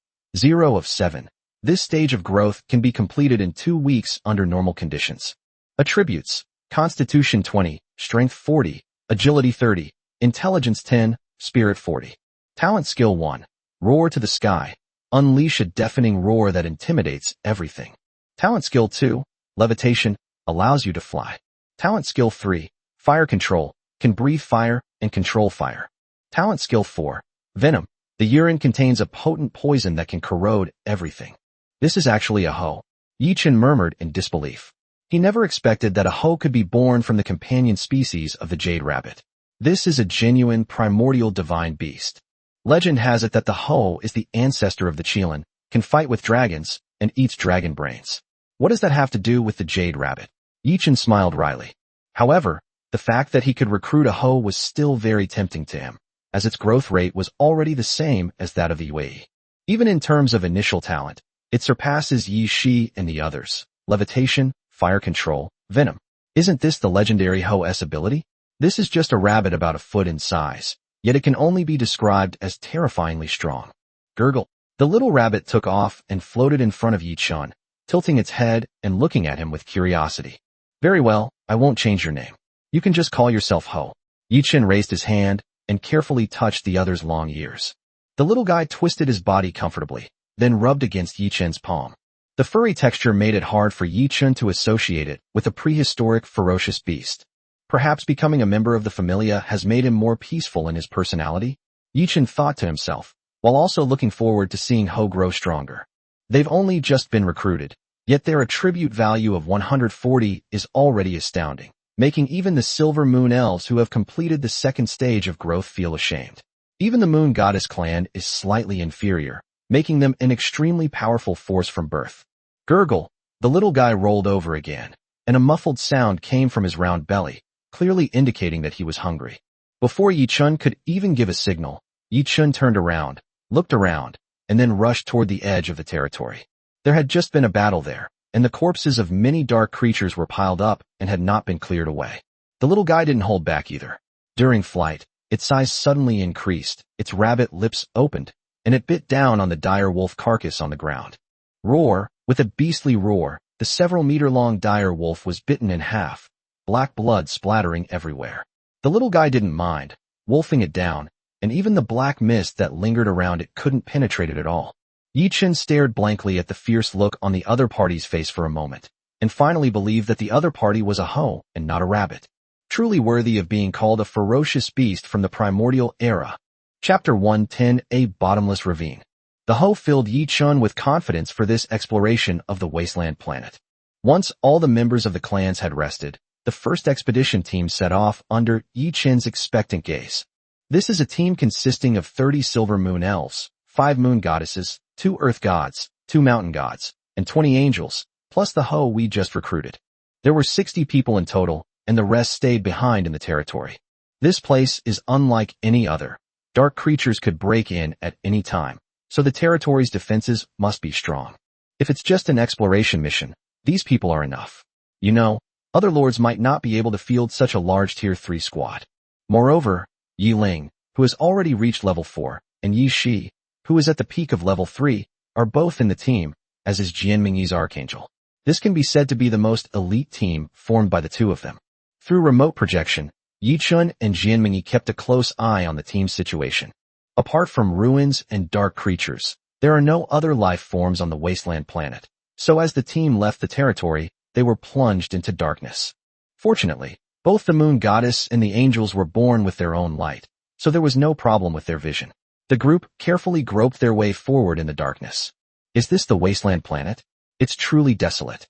0 of 7. This stage of growth can be completed in 2 weeks under normal conditions. Attributes, Constitution 20, Strength 40, Agility 30, Intelligence 10, Spirit 40. Talent Skill 1. Roar to the sky. Unleash a deafening roar that intimidates everything. Talent Skill 2. Levitation. Allows you to fly. Talent Skill 3. Fire Control. Can breathe fire and control fire. Talent Skill 4. Venom. The urine contains a potent poison that can corrode everything. This is actually a hoe. Yi-Chen murmured in disbelief. He never expected that a hoe could be born from the companion species of the jade rabbit. This is a genuine primordial divine beast. Legend has it that the hoe is the ancestor of the Qilin, can fight with dragons, and eats dragon brains. What does that have to do with the jade rabbit? Yi-Chen smiled wryly. However, the fact that he could recruit a hoe was still very tempting to him, as its growth rate was already the same as that of the Yue. Even in terms of initial talent, it surpasses Yi Shi and the others. Levitation, fire control, venom. Isn't this the legendary Ho's ability? This is just a rabbit about a foot in size, yet it can only be described as terrifyingly strong. Gurgle. The little rabbit took off and floated in front of Yi-Chen, tilting its head and looking at him with curiosity. Very well, I won't change your name. You can just call yourself Ho. Yi-Chen raised his hand and carefully touched the other's long ears. The little guy twisted his body comfortably, then rubbed against Yi-Chen's palm. The furry texture made it hard for Yi-Chen to associate it with a prehistoric ferocious beast. Perhaps becoming a member of the familia has made him more peaceful in his personality? Yi-Chen thought to himself, while also looking forward to seeing Ho grow stronger. They've only just been recruited, yet their attribute value of 140 is already astounding, making even the Silver Moon Elves who have completed the second stage of growth feel ashamed. Even the Moon Goddess clan is slightly inferior, making them an extremely powerful force from birth. Gurgle. The little guy rolled over again, and a muffled sound came from his round belly, clearly indicating that he was hungry. Before Yi-Chen could even give a signal, Yi-Chen turned around, looked around, and then rushed toward the edge of the territory. There had just been a battle there, and the corpses of many dark creatures were piled up and had not been cleared away. The little guy didn't hold back either. During flight, its size suddenly increased, its rabbit lips opened, and it bit down on the dire wolf carcass on the ground. Roar. With a beastly roar, the several-meter-long dire wolf was bitten in half, black blood splattering everywhere. The little guy didn't mind, wolfing it down, and even the black mist that lingered around it couldn't penetrate it at all. Yi-Chen stared blankly at the fierce look on the other party's face for a moment, and finally believed that the other party was a hoe and not a rabbit. Truly worthy of being called a ferocious beast from the primordial era. Chapter 110, A Bottomless Ravine. The hoe filled Yi-Chen with confidence for this exploration of the wasteland planet. Once all the members of the clans had rested, the first expedition team set off under Yi-Chen's expectant gaze. This is a team consisting of 30 Silver Moon Elves, 5 Moon Goddesses, 2 Earth Gods, 2 Mountain Gods, and 20 Angels, plus the hoe we just recruited. There were 60 people in total, and the rest stayed behind in the territory. This place is unlike any other. Dark creatures could break in at any time, so the territory's defenses must be strong. If it's just an exploration mission, these people are enough. You know, other lords might not be able to field such a large Tier 3 squad. Moreover, Yi Ling, who has already reached level 4, and Yi Shi, who is at the peak of level 3, are both in the team, as is Jianmingyi's Archangel. This can be said to be the most elite team formed by the two of them. Through remote projection, Yi-Chen and Jianmingyi kept a close eye on the team's situation. Apart from ruins and dark creatures, there are no other life forms on the wasteland planet, so as the team left the territory, they were plunged into darkness. Fortunately, both the Moon Goddess and the Angels were born with their own light, so there was no problem with their vision. The group carefully groped their way forward in the darkness. Is this the wasteland planet? It's truly desolate.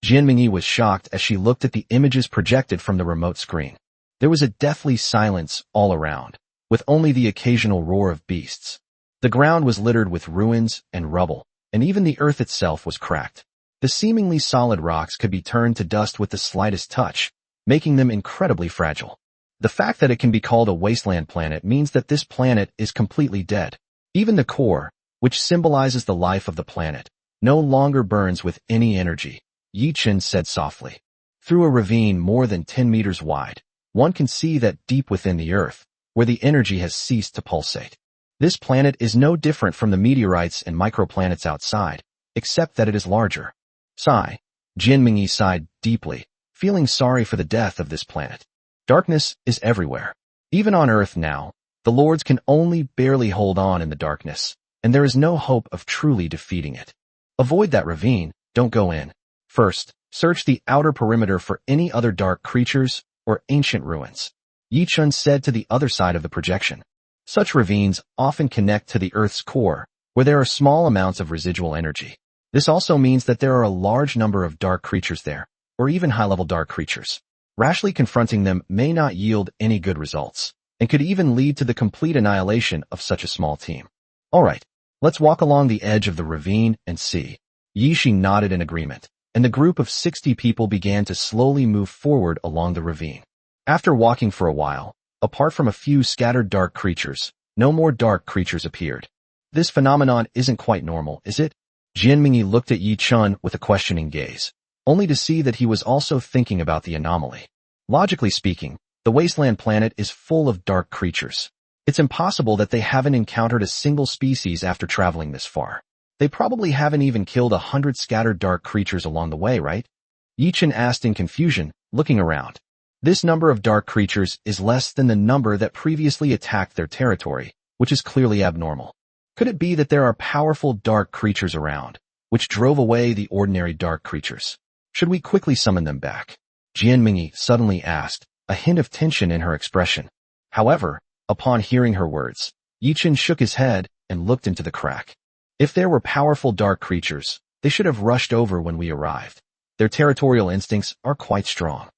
Jianmingyi was shocked as she looked at the images projected from the remote screen. There was a deathly silence all around, with only the occasional roar of beasts. The ground was littered with ruins and rubble, and even the earth itself was cracked. The seemingly solid rocks could be turned to dust with the slightest touch, making them incredibly fragile. The fact that it can be called a wasteland planet means that this planet is completely dead. Even the core, which symbolizes the life of the planet, no longer burns with any energy, Yi Chen said softly. Through a ravine more than 10 meters wide, one can see that deep within the earth, where the energy has ceased to pulsate. This planet is no different from the meteorites and microplanets outside, except that it is larger. Sigh. Jin Mingyi sighed deeply, feeling sorry for the death of this planet. Darkness is everywhere. Even on Earth now, the lords can only barely hold on in the darkness, and there is no hope of truly defeating it. Avoid that ravine, don't go in. First, search the outer perimeter for any other dark creatures or ancient ruins, Yi Chun said to the other side of the projection. Such ravines often connect to the Earth's core, where there are small amounts of residual energy. This also means that there are a large number of dark creatures there, or even high-level dark creatures. Rashly confronting them may not yield any good results, and could even lead to the complete annihilation of such a small team. Alright, let's walk along the edge of the ravine and see. Yi Shi nodded in agreement, and the group of 60 people began to slowly move forward along the ravine. After walking for a while, apart from a few scattered dark creatures, no more dark creatures appeared. This phenomenon isn't quite normal, is it? Jin Mingyi looked at Yi Chun with a questioning gaze, only to see that he was also thinking about the anomaly. Logically speaking, the wasteland planet is full of dark creatures. It's impossible that they haven't encountered a single species after traveling this far. They probably haven't even killed 100 scattered dark creatures along the way, right? Yi Chun asked in confusion, looking around. This number of dark creatures is less than the number that previously attacked their territory, which is clearly abnormal. Could it be that there are powerful dark creatures around, which drove away the ordinary dark creatures? Should we quickly summon them back? Jian Mingyi suddenly asked, a hint of tension in her expression. However, upon hearing her words, Yi Chun shook his head and looked into the crack. If there were powerful dark creatures, they should have rushed over when we arrived. Their territorial instincts are quite strong.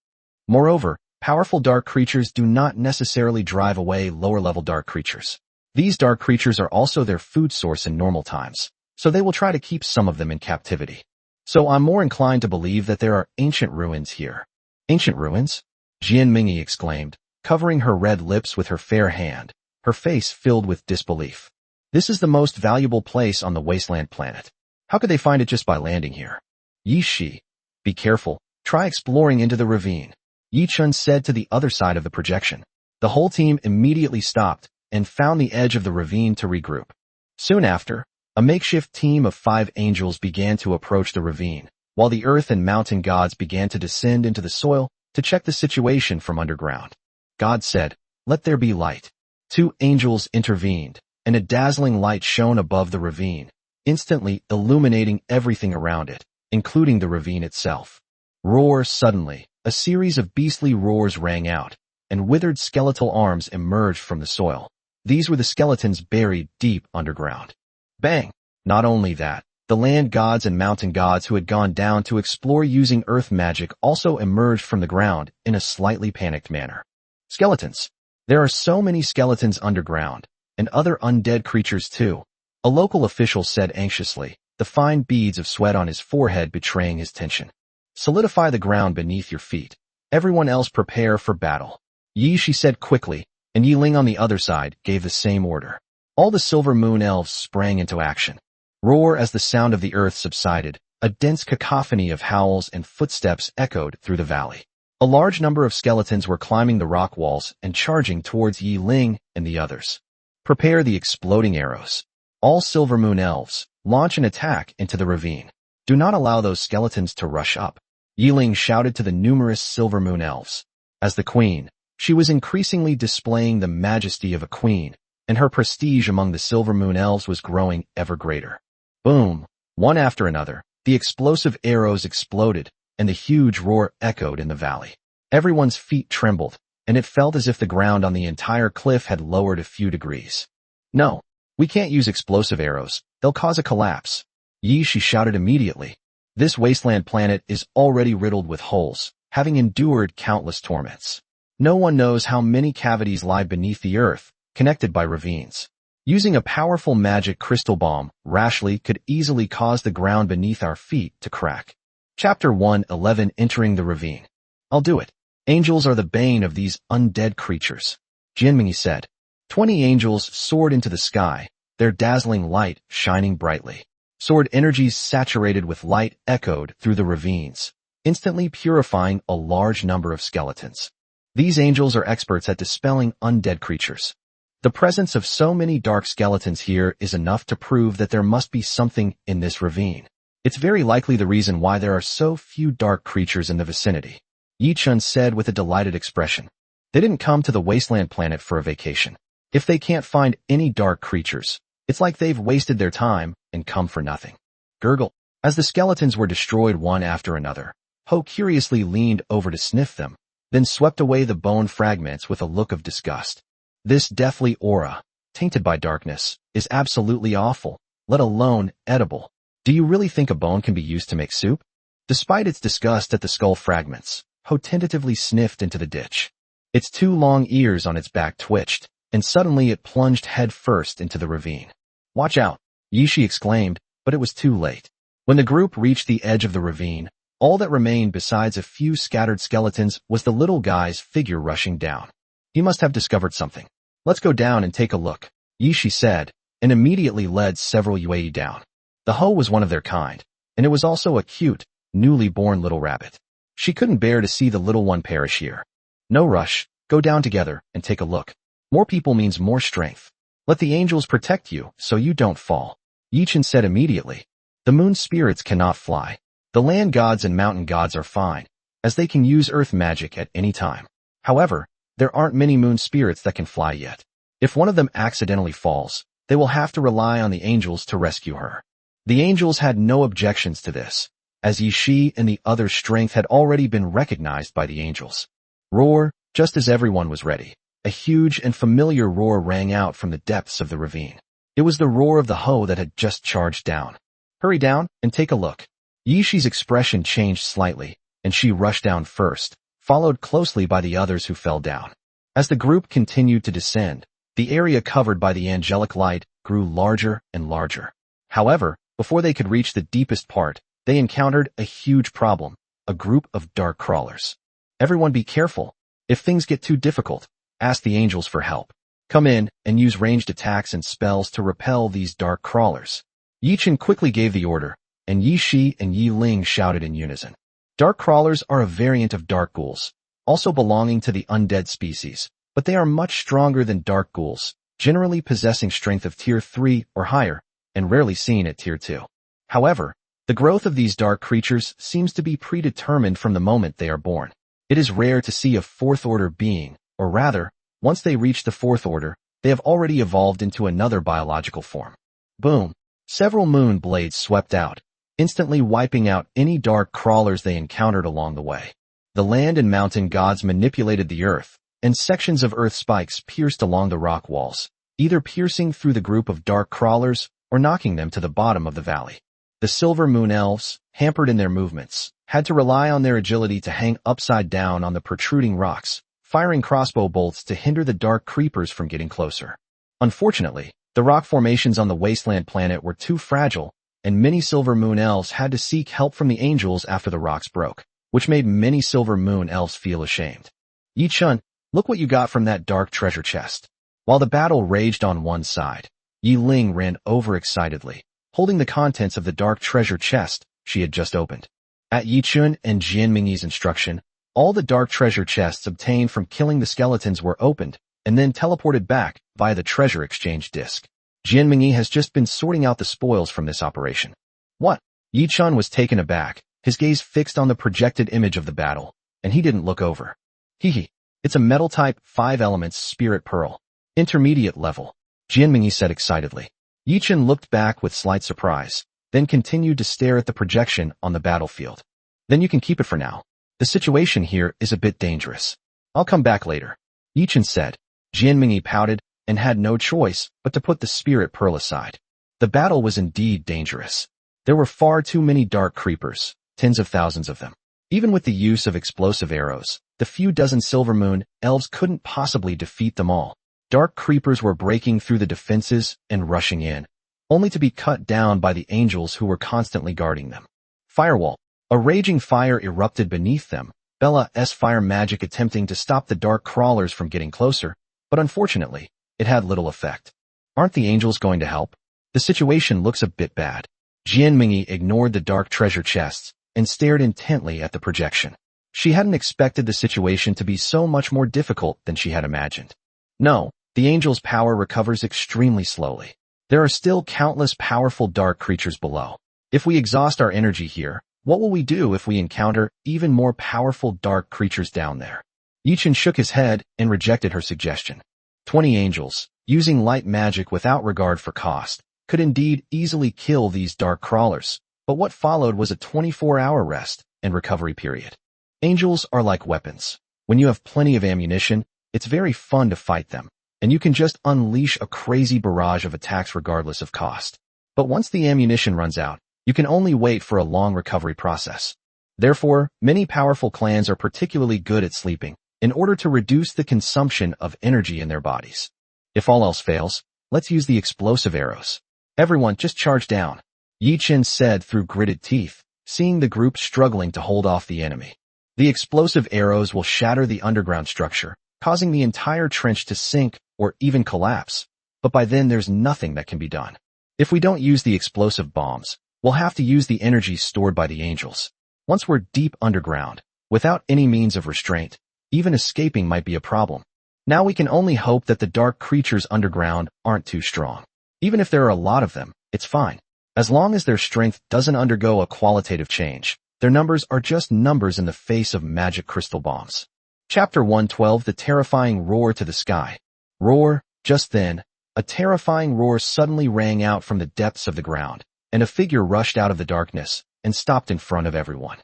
Moreover, powerful dark creatures do not necessarily drive away lower-level dark creatures. These dark creatures are also their food source in normal times, so they will try to keep some of them in captivity. So I'm more inclined to believe that there are ancient ruins here. Ancient ruins? Jian Mingyi exclaimed, covering her red lips with her fair hand, her face filled with disbelief. This is the most valuable place on the wasteland planet. How could they find it just by landing here? Yi Shi, be careful, try exploring into the ravine, Yi Chun said to the other side of the projection. The whole team immediately stopped and found the edge of the ravine to regroup. Soon after, a makeshift team of 5 angels began to approach the ravine, while the earth and mountain gods began to descend into the soil to check the situation from underground. God said, "Let there be light." 2 angels intervened, and a dazzling light shone above the ravine, instantly illuminating everything around it, including the ravine itself. Roar suddenly, a series of beastly roars rang out, and withered skeletal arms emerged from the soil. These were the skeletons buried deep underground. Bang! Not only that, the land gods and mountain gods who had gone down to explore using earth magic also emerged from the ground in a slightly panicked manner. Skeletons. There are so many skeletons underground, and other undead creatures too, a local official said anxiously, the fine beads of sweat on his forehead betraying his tension. Solidify the ground beneath your feet. Everyone else prepare for battle. Yi Shi said quickly, and Yi Ling on the other side gave the same order. All the Silver Moon elves sprang into action. Roar as the sound of the earth subsided, a dense cacophony of howls and footsteps echoed through the valley. A large number of skeletons were climbing the rock walls and charging towards Yi Ling and the others. Prepare the exploding arrows. All Silver Moon elves, launch an attack into the ravine. Do not allow those skeletons to rush up. Yi Ling shouted to the numerous Silver Moon elves. As the queen, she was increasingly displaying the majesty of a queen, and her prestige among the Silver Moon elves was growing ever greater. Boom! One after another, the explosive arrows exploded, and the huge roar echoed in the valley. Everyone's feet trembled, and it felt as if the ground on the entire cliff had lowered a few degrees. No, we can't use explosive arrows, they'll cause a collapse. Yi Shi shouted immediately. This wasteland planet is already riddled with holes, having endured countless torments. No one knows how many cavities lie beneath the earth, connected by ravines. Using a powerful magic crystal bomb rashly could easily cause the ground beneath our feet to crack. Chapter 111 Entering the Ravine. I'll do it. Angels are the bane of these undead creatures, Jianming said. 20 angels soared into the sky, their dazzling light shining brightly. Sword energies saturated with light echoed through the ravines, instantly purifying a large number of skeletons. These angels are experts at dispelling undead creatures. The presence of so many dark skeletons here is enough to prove that there must be something in this ravine. It's very likely the reason why there are so few dark creatures in the vicinity, Yi Chun said with a delighted expression. They didn't come to the wasteland planet for a vacation. If they can't find any dark creatures, it's like they've wasted their time and come for nothing. Gurgle. As the skeletons were destroyed one after another, Ho curiously leaned over to sniff them, then swept away the bone fragments with a look of disgust. This deathly aura, tainted by darkness, is absolutely awful, let alone edible. Do you really think a bone can be used to make soup? Despite its disgust at the skull fragments, Ho tentatively sniffed into the ditch. Its 2 long ears on its back twitched, and suddenly it plunged head first into the ravine. Watch out, Yishi exclaimed, but it was too late. When the group reached the edge of the ravine, all that remained besides a few scattered skeletons was the little guy's figure rushing down. He must have discovered something. Let's go down and take a look, Yishi said, and immediately led several Yue down. The Ho was one of their kind, and it was also a cute, newly born little rabbit. She couldn't bear to see the little one perish here. No rush, go down together and take a look. More people means more strength. Let the angels protect you so you don't fall, Yi Chun said immediately. The moon spirits cannot fly. The land gods and mountain gods are fine, as they can use earth magic at any time. However, there aren't many moon spirits that can fly yet. If one of them accidentally falls, they will have to rely on the angels to rescue her. The angels had no objections to this, as Yi Shi and the other's strength had already been recognized by the angels. Roar, just as everyone was ready. A huge and familiar roar rang out from the depths of the ravine. It was the roar of the Ho that had just charged down. Hurry down and take a look. Yi Shi's expression changed slightly, and she rushed down first, followed closely by the others who fell down. As the group continued to descend, the area covered by the angelic light grew larger and larger. However, before they could reach the deepest part, they encountered a huge problem, a group of dark crawlers. Everyone be careful. If things get too difficult, ask the angels for help. Come in and use ranged attacks and spells to repel these dark crawlers. Yi Chun quickly gave the order, and Yi Shi and Yi Ling shouted in unison. Dark crawlers are a variant of dark ghouls, also belonging to the undead species, but they are much stronger than dark ghouls, generally possessing strength of tier 3 or higher, and rarely seen at tier 2. However, the growth of these dark creatures seems to be predetermined from the moment they are born. It is rare to see a 4th order being, or rather, once they reach the 4th order, they have already evolved into another biological form. Boom! Several moon blades swept out, instantly wiping out any dark crawlers they encountered along the way. The land and mountain gods manipulated the earth, and sections of earth spikes pierced along the rock walls, either piercing through the group of dark crawlers or knocking them to the bottom of the valley. The silver moon elves, hampered in their movements, had to rely on their agility to hang upside down on the protruding rocks, firing crossbow bolts to hinder the dark creepers from getting closer. Unfortunately, the rock formations on the wasteland planet were too fragile, and many silver moon elves had to seek help from the angels after the rocks broke, which made many silver moon elves feel ashamed. Yi Chun, look what you got from that dark treasure chest. While the battle raged on one side, Yi Ling ran over excitedly, holding the contents of the dark treasure chest she had just opened. At Yi Chun and Jianming's instruction, all the dark treasure chests obtained from killing the skeletons were opened, and then teleported back via the treasure exchange disk. Jianming has just been sorting out the spoils from this operation. What? Yi Chun was taken aback, his gaze fixed on the projected image of the battle, and he didn't look over. Hehe, it's a metal type 5 elements spirit pearl. Intermediate level, Jianming said excitedly. Yi Chun looked back with slight surprise, then continued to stare at the projection on the battlefield. Then you can keep it for now. The situation here is a bit dangerous. I'll come back later, Yi Chun said. Jianming pouted and had no choice but to put the spirit pearl aside. The battle was indeed dangerous. There were far too many dark creepers, tens of thousands of them. Even with the use of explosive arrows, the few dozen Silver Moon elves couldn't possibly defeat them all. Dark creepers were breaking through the defenses and rushing in, only to be cut down by the angels who were constantly guarding them. Firewall. A raging fire erupted beneath them, Bella's fire magic attempting to stop the dark crawlers from getting closer, but unfortunately, it had little effect. Aren't the angels going to help? The situation looks a bit bad. Jianmingyi ignored the dark treasure chests and stared intently at the projection. She hadn't expected the situation to be so much more difficult than she had imagined. No, the angels' power recovers extremely slowly. There are still countless powerful dark creatures below. If we exhaust our energy here, what will we do if we encounter even more powerful dark creatures down there? Yichen shook his head and rejected her suggestion. 20 angels, using light magic without regard for cost, could indeed easily kill these dark crawlers, but what followed was a 24-hour rest and recovery period. Angels are like weapons. When you have plenty of ammunition, it's very fun to fight them, and you can just unleash a crazy barrage of attacks regardless of cost. But once the ammunition runs out, you can only wait for a long recovery process. Therefore, many powerful clans are particularly good at sleeping, in order to reduce the consumption of energy in their bodies. If all else fails, let's use the explosive arrows. Everyone, just charge down, Yichen said through gritted teeth, seeing the group struggling to hold off the enemy. The explosive arrows will shatter the underground structure, causing the entire trench to sink or even collapse, but by then there's nothing that can be done. If we don't use the explosive bombs, we'll have to use the energy stored by the angels. Once we're deep underground, without any means of restraint, even escaping might be a problem. Now we can only hope that the dark creatures underground aren't too strong. Even if there are a lot of them, it's fine. As long as their strength doesn't undergo a qualitative change, their numbers are just numbers in the face of magic crystal bombs. Chapter 112. The terrifying roar to the sky. Roar. Just then, a terrifying roar suddenly rang out from the depths of the ground, and a figure rushed out of the darkness and stopped in front of everyone.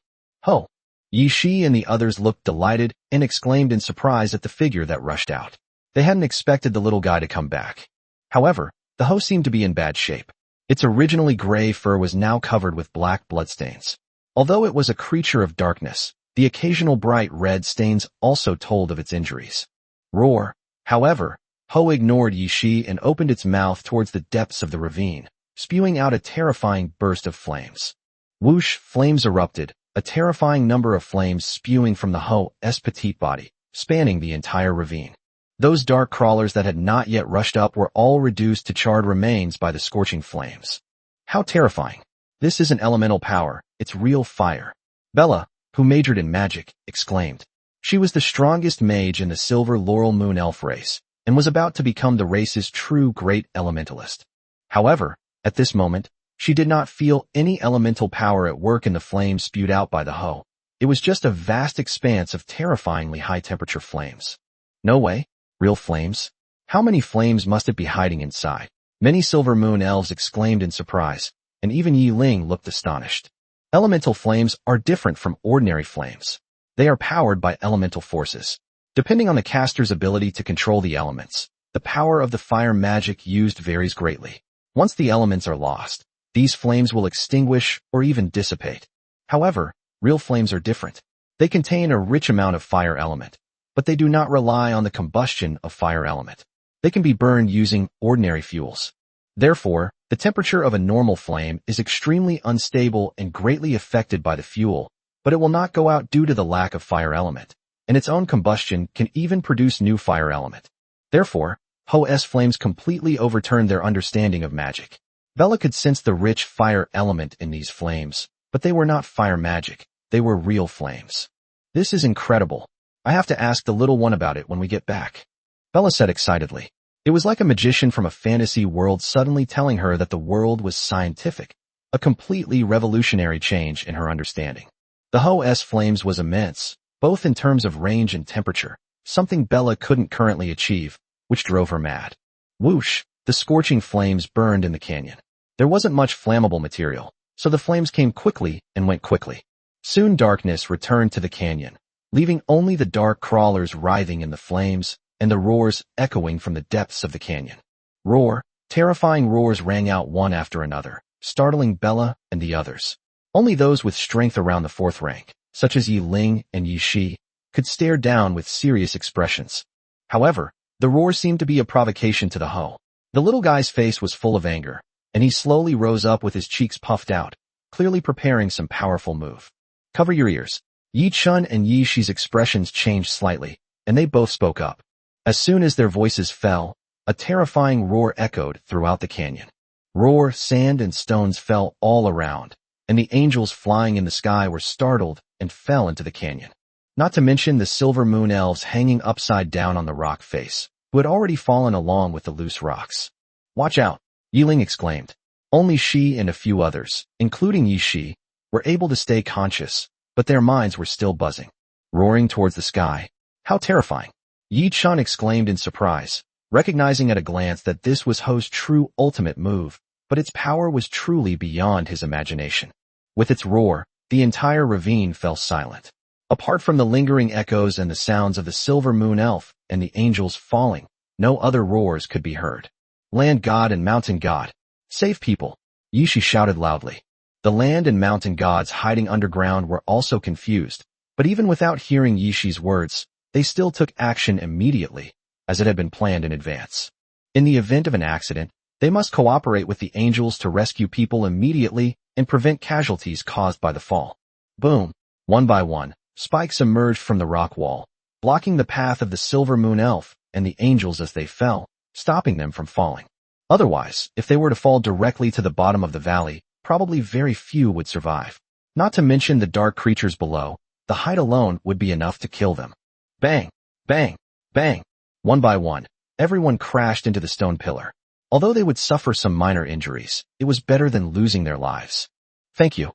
Ho! Yi Shi and the others looked delighted and exclaimed in surprise at the figure that rushed out. They hadn't expected the little guy to come back. However, the Ho seemed to be in bad shape. Its originally gray fur was now covered with black bloodstains. Although it was a creature of darkness, the occasional bright red stains also told of its injuries. Roar. However, Ho ignored Yi Shi and opened its mouth towards the depths of the ravine, spewing out a terrifying burst of flames. Whoosh! Flames erupted, a terrifying number of flames spewing from the Ho's petite body, spanning the entire ravine. Those dark crawlers that had not yet rushed up were all reduced to charred remains by the scorching flames. How terrifying. This isn't elemental power, it's real fire. Bella, who majored in magic, exclaimed. She was the strongest mage in the Silver Laurel Moon Elf race, and was about to become the race's true great elementalist. However, at this moment, she did not feel any elemental power at work in the flames spewed out by the Ho. It was just a vast expanse of terrifyingly high-temperature flames. No way. Real flames? How many flames must it be hiding inside? Many Silver Moon elves exclaimed in surprise, and even Yi Ling looked astonished. Elemental flames are different from ordinary flames. They are powered by elemental forces. Depending on the caster's ability to control the elements, the power of the fire magic used varies greatly. Once the elements are lost, these flames will extinguish or even dissipate. However, real flames are different. They contain a rich amount of fire element, but they do not rely on the combustion of fire element. They can be burned using ordinary fuels. Therefore, the temperature of a normal flame is extremely unstable and greatly affected by the fuel, but it will not go out due to the lack of fire element, and its own combustion can even produce new fire element. Therefore, Ho's flames completely overturned their understanding of magic. Bella could sense the rich fire element in these flames, but they were not fire magic, they were real flames. This is incredible. I have to ask the little one about it when we get back, Bella said excitedly. It was like a magician from a fantasy world suddenly telling her that the world was scientific, a completely revolutionary change in her understanding. The Ho's flames was immense, both in terms of range and temperature, something Bella couldn't currently achieve, which drove her mad. Whoosh! The scorching flames burned in the canyon. There wasn't much flammable material, so the flames came quickly and went quickly. Soon darkness returned to the canyon, leaving only the dark crawlers writhing in the flames and the roars echoing from the depths of the canyon. Roar! Terrifying roars rang out one after another, startling Bella and the others. Only those with strength around the fourth rank, such as Yi Ling and Yi Shi, could stare down with serious expressions. However, the roar seemed to be a provocation to the Ho. The little guy's face was full of anger, and he slowly rose up with his cheeks puffed out, clearly preparing some powerful move. Cover your ears. Yi Chun and Yi Shi's expressions changed slightly, and they both spoke up. As soon as their voices fell, a terrifying roar echoed throughout the canyon. Roar, sand, and stones fell all around, and the angels flying in the sky were startled and fell into the canyon. Not to mention the silver moon elves hanging upside down on the rock face, who had already fallen along with the loose rocks. Watch out, Yi Ling exclaimed. Only she and a few others, including Yi Shi, were able to stay conscious, but their minds were still buzzing. Roaring towards the sky. How terrifying! Yi Chun exclaimed in surprise, recognizing at a glance that this was Ho's true ultimate move, but its power was truly beyond his imagination. With its roar, the entire ravine fell silent. Apart from the lingering echoes and the sounds of the silver moon elf and the angels falling, no other roars could be heard. Land god and mountain god, save people, Yi Shi shouted loudly. The land and mountain gods hiding underground were also confused, but even without hearing Yi Shi's words, they still took action immediately, as it had been planned in advance. In the event of an accident, they must cooperate with the angels to rescue people immediately and prevent casualties caused by the fall. Boom! One by one, spikes emerged from the rock wall, blocking the path of the silver moon elf and the angels as they fell, stopping them from falling. Otherwise, if they were to fall directly to the bottom of the valley, probably very few would survive. Not to mention the dark creatures below, the height alone would be enough to kill them. Bang! Bang! Bang! One by one, everyone crashed into the stone pillar. Although they would suffer some minor injuries, it was better than losing their lives. Thank you,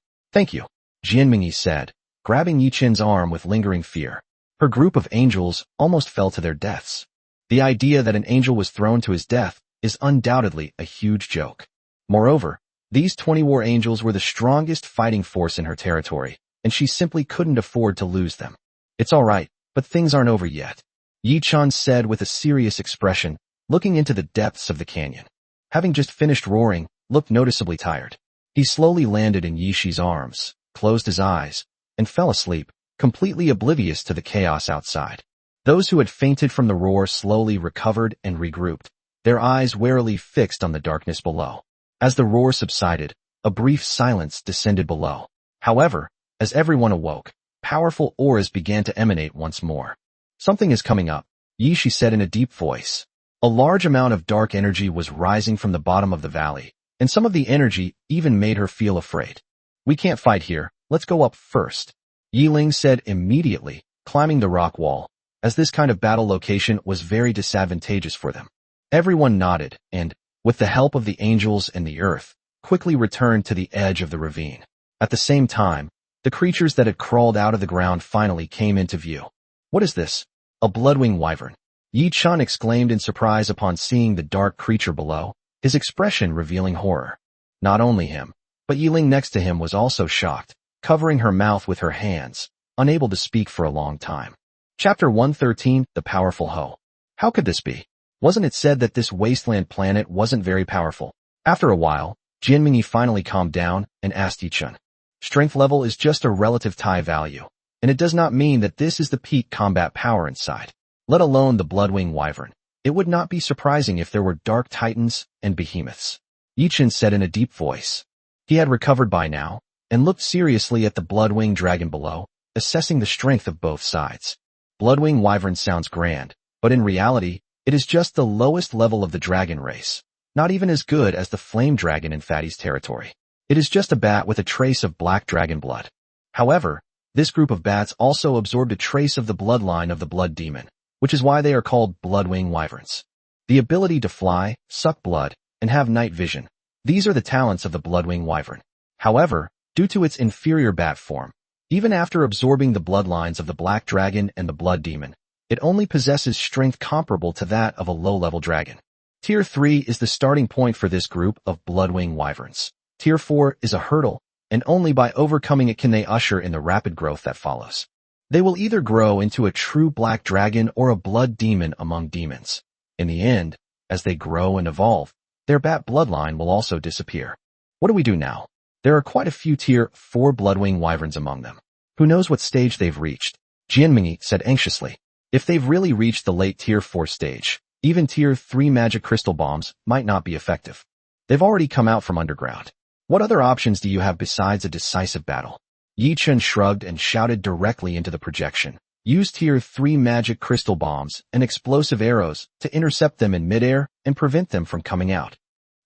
Jianmingyi said, grabbing Yi Chen's arm with lingering fear. Her group of angels almost fell to their deaths. The idea that an angel was thrown to his death is undoubtedly a huge joke. Moreover, these 20 war angels were the strongest fighting force in her territory, and she simply couldn't afford to lose them. It's all right, but things aren't over yet, Yi Chun said with a serious expression, looking into the depths of the canyon. Having just finished roaring, looked noticeably tired. He slowly landed in Yi Shi's arms, closed his eyes, and fell asleep, completely oblivious to the chaos outside. Those who had fainted from the roar slowly recovered and regrouped, their eyes warily fixed on the darkness below. As the roar subsided, a brief silence descended below. However, as everyone awoke, powerful auras began to emanate once more. Something is coming up, Yi Shi said in a deep voice. A large amount of dark energy was rising from the bottom of the valley, and some of the energy even made her feel afraid. We can't fight here, let's go up first, Yi Ling said immediately, climbing the rock wall, as this kind of battle location was very disadvantageous for them. Everyone nodded, and, with the help of the angels and the earth, quickly returned to the edge of the ravine. At the same time, the creatures that had crawled out of the ground finally came into view. What is this? A bloodwing wyvern. Yi Chun exclaimed in surprise upon seeing the dark creature below, his expression revealing horror. Not only him, but Yi Ling next to him was also shocked, covering her mouth with her hands, unable to speak for a long time. Chapter 113, The Powerful Ho. How could this be? Wasn't it said that this wasteland planet wasn't very powerful? After a while, Jianmingyi finally calmed down and asked Yi Chun. Strength level is just a relative tie value, and it does not mean that this is the peak combat power inside, let alone the bloodwing wyvern. It would not be surprising if there were dark titans and behemoths, Yi Chun said in a deep voice. He had recovered by now, and looked seriously at the bloodwing dragon below, assessing the strength of both sides. Bloodwing wyvern sounds grand, but in reality, it is just the lowest level of the dragon race, not even as good as the flame dragon in Fatty's territory. It is just a bat with a trace of black dragon blood. However, this group of bats also absorbed a trace of the bloodline of the blood demon, which is why they are called bloodwing wyverns. The ability to fly, suck blood, and have night vision. These are the talents of the bloodwing wyvern. However, due to its inferior bat form, even after absorbing the bloodlines of the black dragon and the blood demon, it only possesses strength comparable to that of a low-level dragon. Tier 3 is the starting point for this group of bloodwing wyverns. Tier 4 is a hurdle, and only by overcoming it can they usher in the rapid growth that follows. They will either grow into a true black dragon or a blood demon among demons. In the end, as they grow and evolve, their bat bloodline will also disappear. What do we do now? There are quite a few Tier 4 bloodwing wyverns among them. Who knows what stage they've reached? Jianmingyi said anxiously. If they've really reached the late Tier 4 stage, even Tier 3 magic crystal bombs might not be effective. They've already come out from underground. What other options do you have besides a decisive battle? Yi Chun shrugged and shouted directly into the projection. Use Tier 3 magic crystal bombs and explosive arrows to intercept them in midair and prevent them from coming out.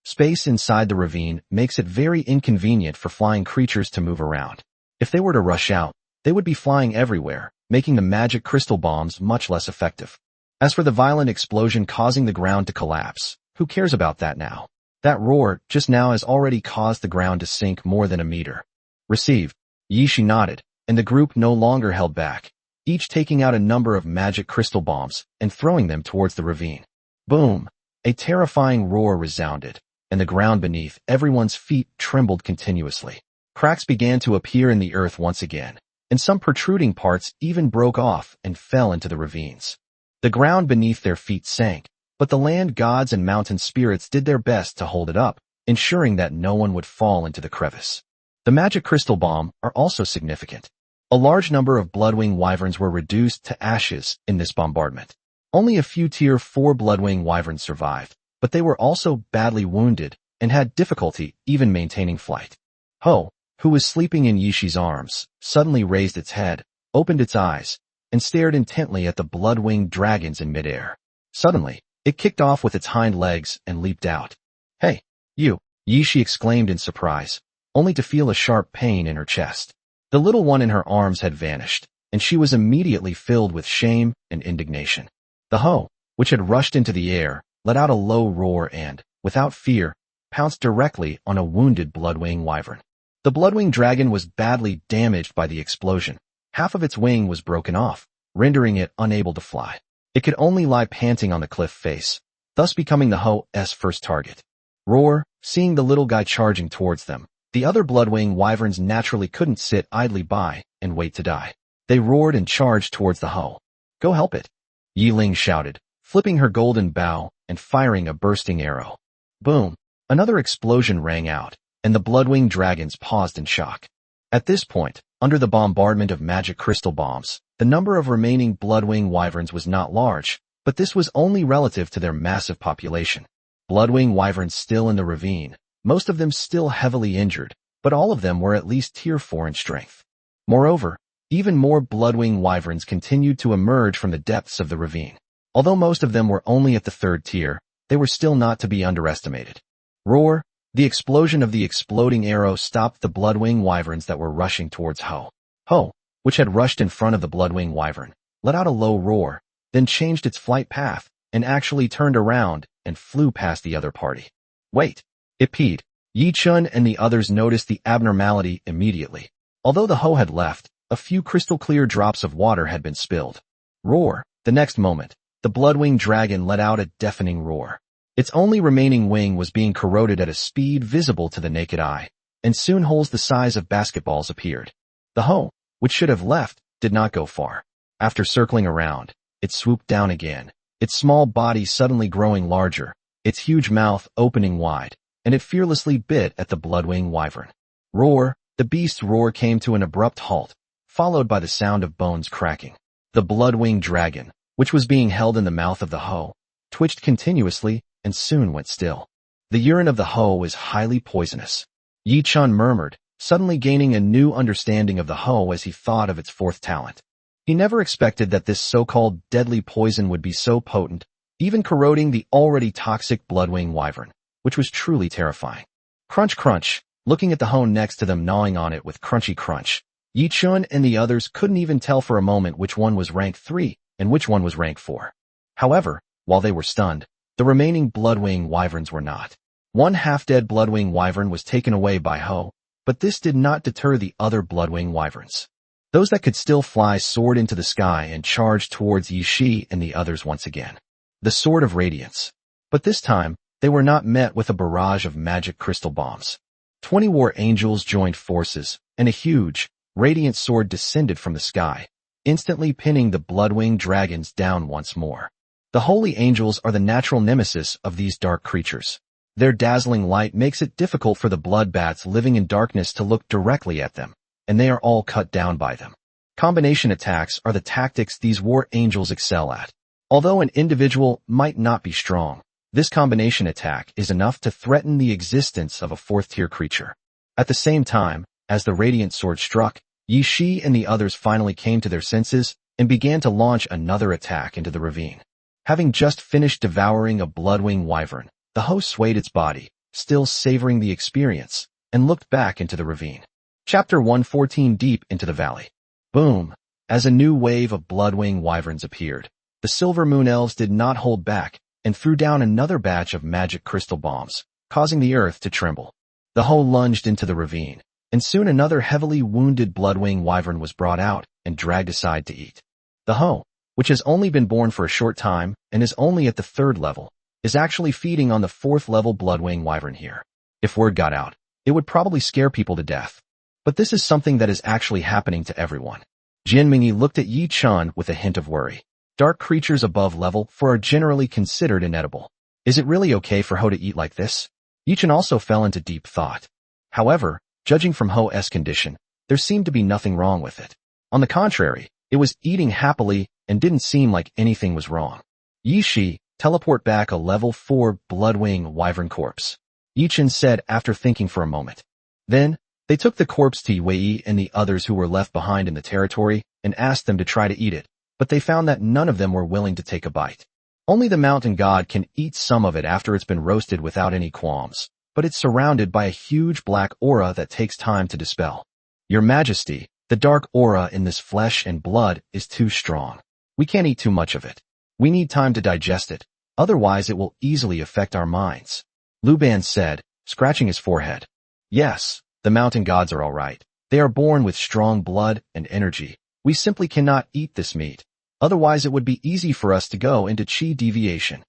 Space inside the ravine makes it very inconvenient for flying creatures to move around. If they were to rush out, they would be flying everywhere, making the magic crystal bombs much less effective. As for the violent explosion causing the ground to collapse, who cares about that now? That roar just now has already caused the ground to sink more than a meter. Received. Yishi nodded, and the group no longer held back, each taking out a number of magic crystal bombs and throwing them towards the ravine. Boom! A terrifying roar resounded, and the ground beneath everyone's feet trembled continuously. Cracks began to appear in the earth once again, and some protruding parts even broke off and fell into the ravines. The ground beneath their feet sank, but the land gods and mountain spirits did their best to hold it up, ensuring that no one would fall into the crevice. The magic crystal bomb are also significant. A large number of Bloodwing Wyverns were reduced to ashes in this bombardment. Only a few Tier 4 Bloodwing Wyverns survived, but they were also badly wounded and had difficulty even maintaining flight. Ho, who was sleeping in Yishi's arms, suddenly raised its head, opened its eyes, and stared intently at the blood-winged dragons in midair. Suddenly, it kicked off with its hind legs and leaped out. Hey, you, Yishi exclaimed in surprise, only to feel a sharp pain in her chest. The little one in her arms had vanished, and she was immediately filled with shame and indignation. The Ho, which had rushed into the air, let out a low roar and, without fear, pounced directly on a wounded Bloodwing Wyvern. The Bloodwing dragon was badly damaged by the explosion. Half of its wing was broken off, rendering it unable to fly. It could only lie panting on the cliff face, thus becoming the Ho's first target. Roar, seeing the little guy charging towards them, the other Bloodwing Wyverns naturally couldn't sit idly by and wait to die. They roared and charged towards the Ho. Go help it, Yi Ling shouted, flipping her golden bow and firing a bursting arrow. Boom! Another explosion rang out, and the Bloodwing dragons paused in shock. At this point, under the bombardment of magic crystal bombs, the number of remaining Bloodwing Wyverns was not large, but this was only relative to their massive population. Bloodwing Wyverns still in the ravine, most of them still heavily injured, but all of them were at least Tier 4 in strength. Moreover, even more Bloodwing Wyverns continued to emerge from the depths of the ravine. Although most of them were only at the 3rd tier, they were still not to be underestimated. Roar! The explosion of the exploding arrow stopped the Bloodwing Wyverns that were rushing towards Ho. Ho, which had rushed in front of the Bloodwing Wyvern, let out a low roar, then changed its flight path, and actually turned around and flew past the other party. Wait! It peed. Yi Chun and the others noticed the abnormality immediately. Although the Ho had left, a few crystal-clear drops of water had been spilled. Roar! The next moment, the Bloodwing dragon let out a deafening roar. Its only remaining wing was being corroded at a speed visible to the naked eye, and soon holes the size of basketballs appeared. The Ho, which should have left, did not go far. After circling around, it swooped down again, its small body suddenly growing larger, its huge mouth opening wide, and it fearlessly bit at the Bloodwing Wyvern. Roar! The beast's roar came to an abrupt halt, followed by the sound of bones cracking. The Bloodwing dragon, which was being held in the mouth of the Ho, twitched continuously and soon went still. The urine of the Ho is highly poisonous. Yi Chun murmured, suddenly gaining a new understanding of the Ho as he thought of its 4th talent. He never expected that this so-called deadly poison would be so potent, even corroding the already toxic Bloodwing Wyvern, which was truly terrifying. Crunch crunch, looking at the Ho next to them gnawing on it with crunchy crunch, Yi Chun and the others couldn't even tell for a moment which one was rank 3 and which one was rank 4. However, while they were stunned, the remaining Bloodwing Wyverns were not. One half-dead Bloodwing Wyvern was taken away by Ho, but this did not deter the other Bloodwing Wyverns. Those that could still fly soared into the sky and charged towards Yishi and the others once again. The Sword of Radiance. But this time, they were not met with a barrage of magic crystal bombs. 20 war angels joined forces, and a huge, radiant sword descended from the sky, instantly pinning the Bloodwing dragons down once more. The holy angels are the natural nemesis of these dark creatures. Their dazzling light makes it difficult for the bloodbats living in darkness to look directly at them, and they are all cut down by them. Combination attacks are the tactics these war angels excel at. Although an individual might not be strong, this combination attack is enough to threaten the existence of a fourth-tier creature. At the same time, as the radiant sword struck, Yi Shi and the others finally came to their senses and began to launch another attack into the ravine. Having just finished devouring a bloodwing wyvern, the host swayed its body, still savoring the experience, and looked back into the ravine. Chapter 114. Deep into the valley. Boom! As a new wave of bloodwing wyverns appeared, the silver moon elves did not hold back and threw down another batch of magic crystal bombs, causing the earth to tremble. The hoe lunged into the ravine, and soon another heavily wounded bloodwing wyvern was brought out and dragged aside to eat. The hoe, which has only been born for a short time and is only at the 3rd level, is actually feeding on the 4th level bloodwing wyvern here. If word got out, it would probably scare people to death. But this is something that is actually happening to everyone. Jian Mingyi looked at Yi Chun with a hint of worry. Dark creatures above level 4 are generally considered inedible. Is it really okay for Ho to eat like this? Yi Chun also fell into deep thought. However, judging from Ho's condition, there seemed to be nothing wrong with it. On the contrary, it was eating happily and didn't seem like anything was wrong. Yi Shi, teleport back a level 4 bloodwing wyvern corpse, Yi Chun said after thinking for a moment. Then, they took the corpse to Wei and the others who were left behind in the territory and asked them to try to eat it, but they found that none of them were willing to take a bite. Only the mountain god can eat some of it after it's been roasted without any qualms, but it's surrounded by a huge black aura that takes time to dispel. Your Majesty, the dark aura in this flesh and blood is too strong. We can't eat too much of it. We need time to digest it, otherwise it will easily affect our minds. Lu Ban said, scratching his forehead. Yes, the mountain gods are all right. They are born with strong blood and energy. We simply cannot eat this meat. Otherwise it would be easy for us to go into chi deviation.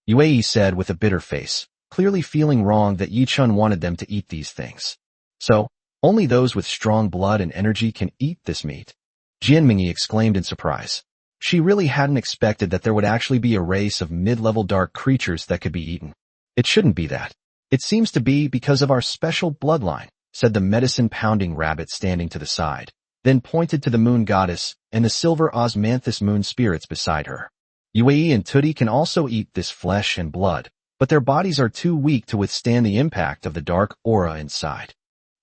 Yue said with a bitter face, clearly feeling wrong that Yi Chun wanted them to eat these things. So, only those with strong blood and energy can eat this meat. Jian Mingyi exclaimed in surprise. She really hadn't expected that there would actually be a race of mid-level dark creatures that could be eaten. It shouldn't be that. It seems to be because of our special bloodline, said the medicine-pounding rabbit standing to the side, then pointed to the moon goddess and the silver osmanthus moon spirits beside her. Yue and Tudi can also eat this flesh and blood, but their bodies are too weak to withstand the impact of the dark aura inside.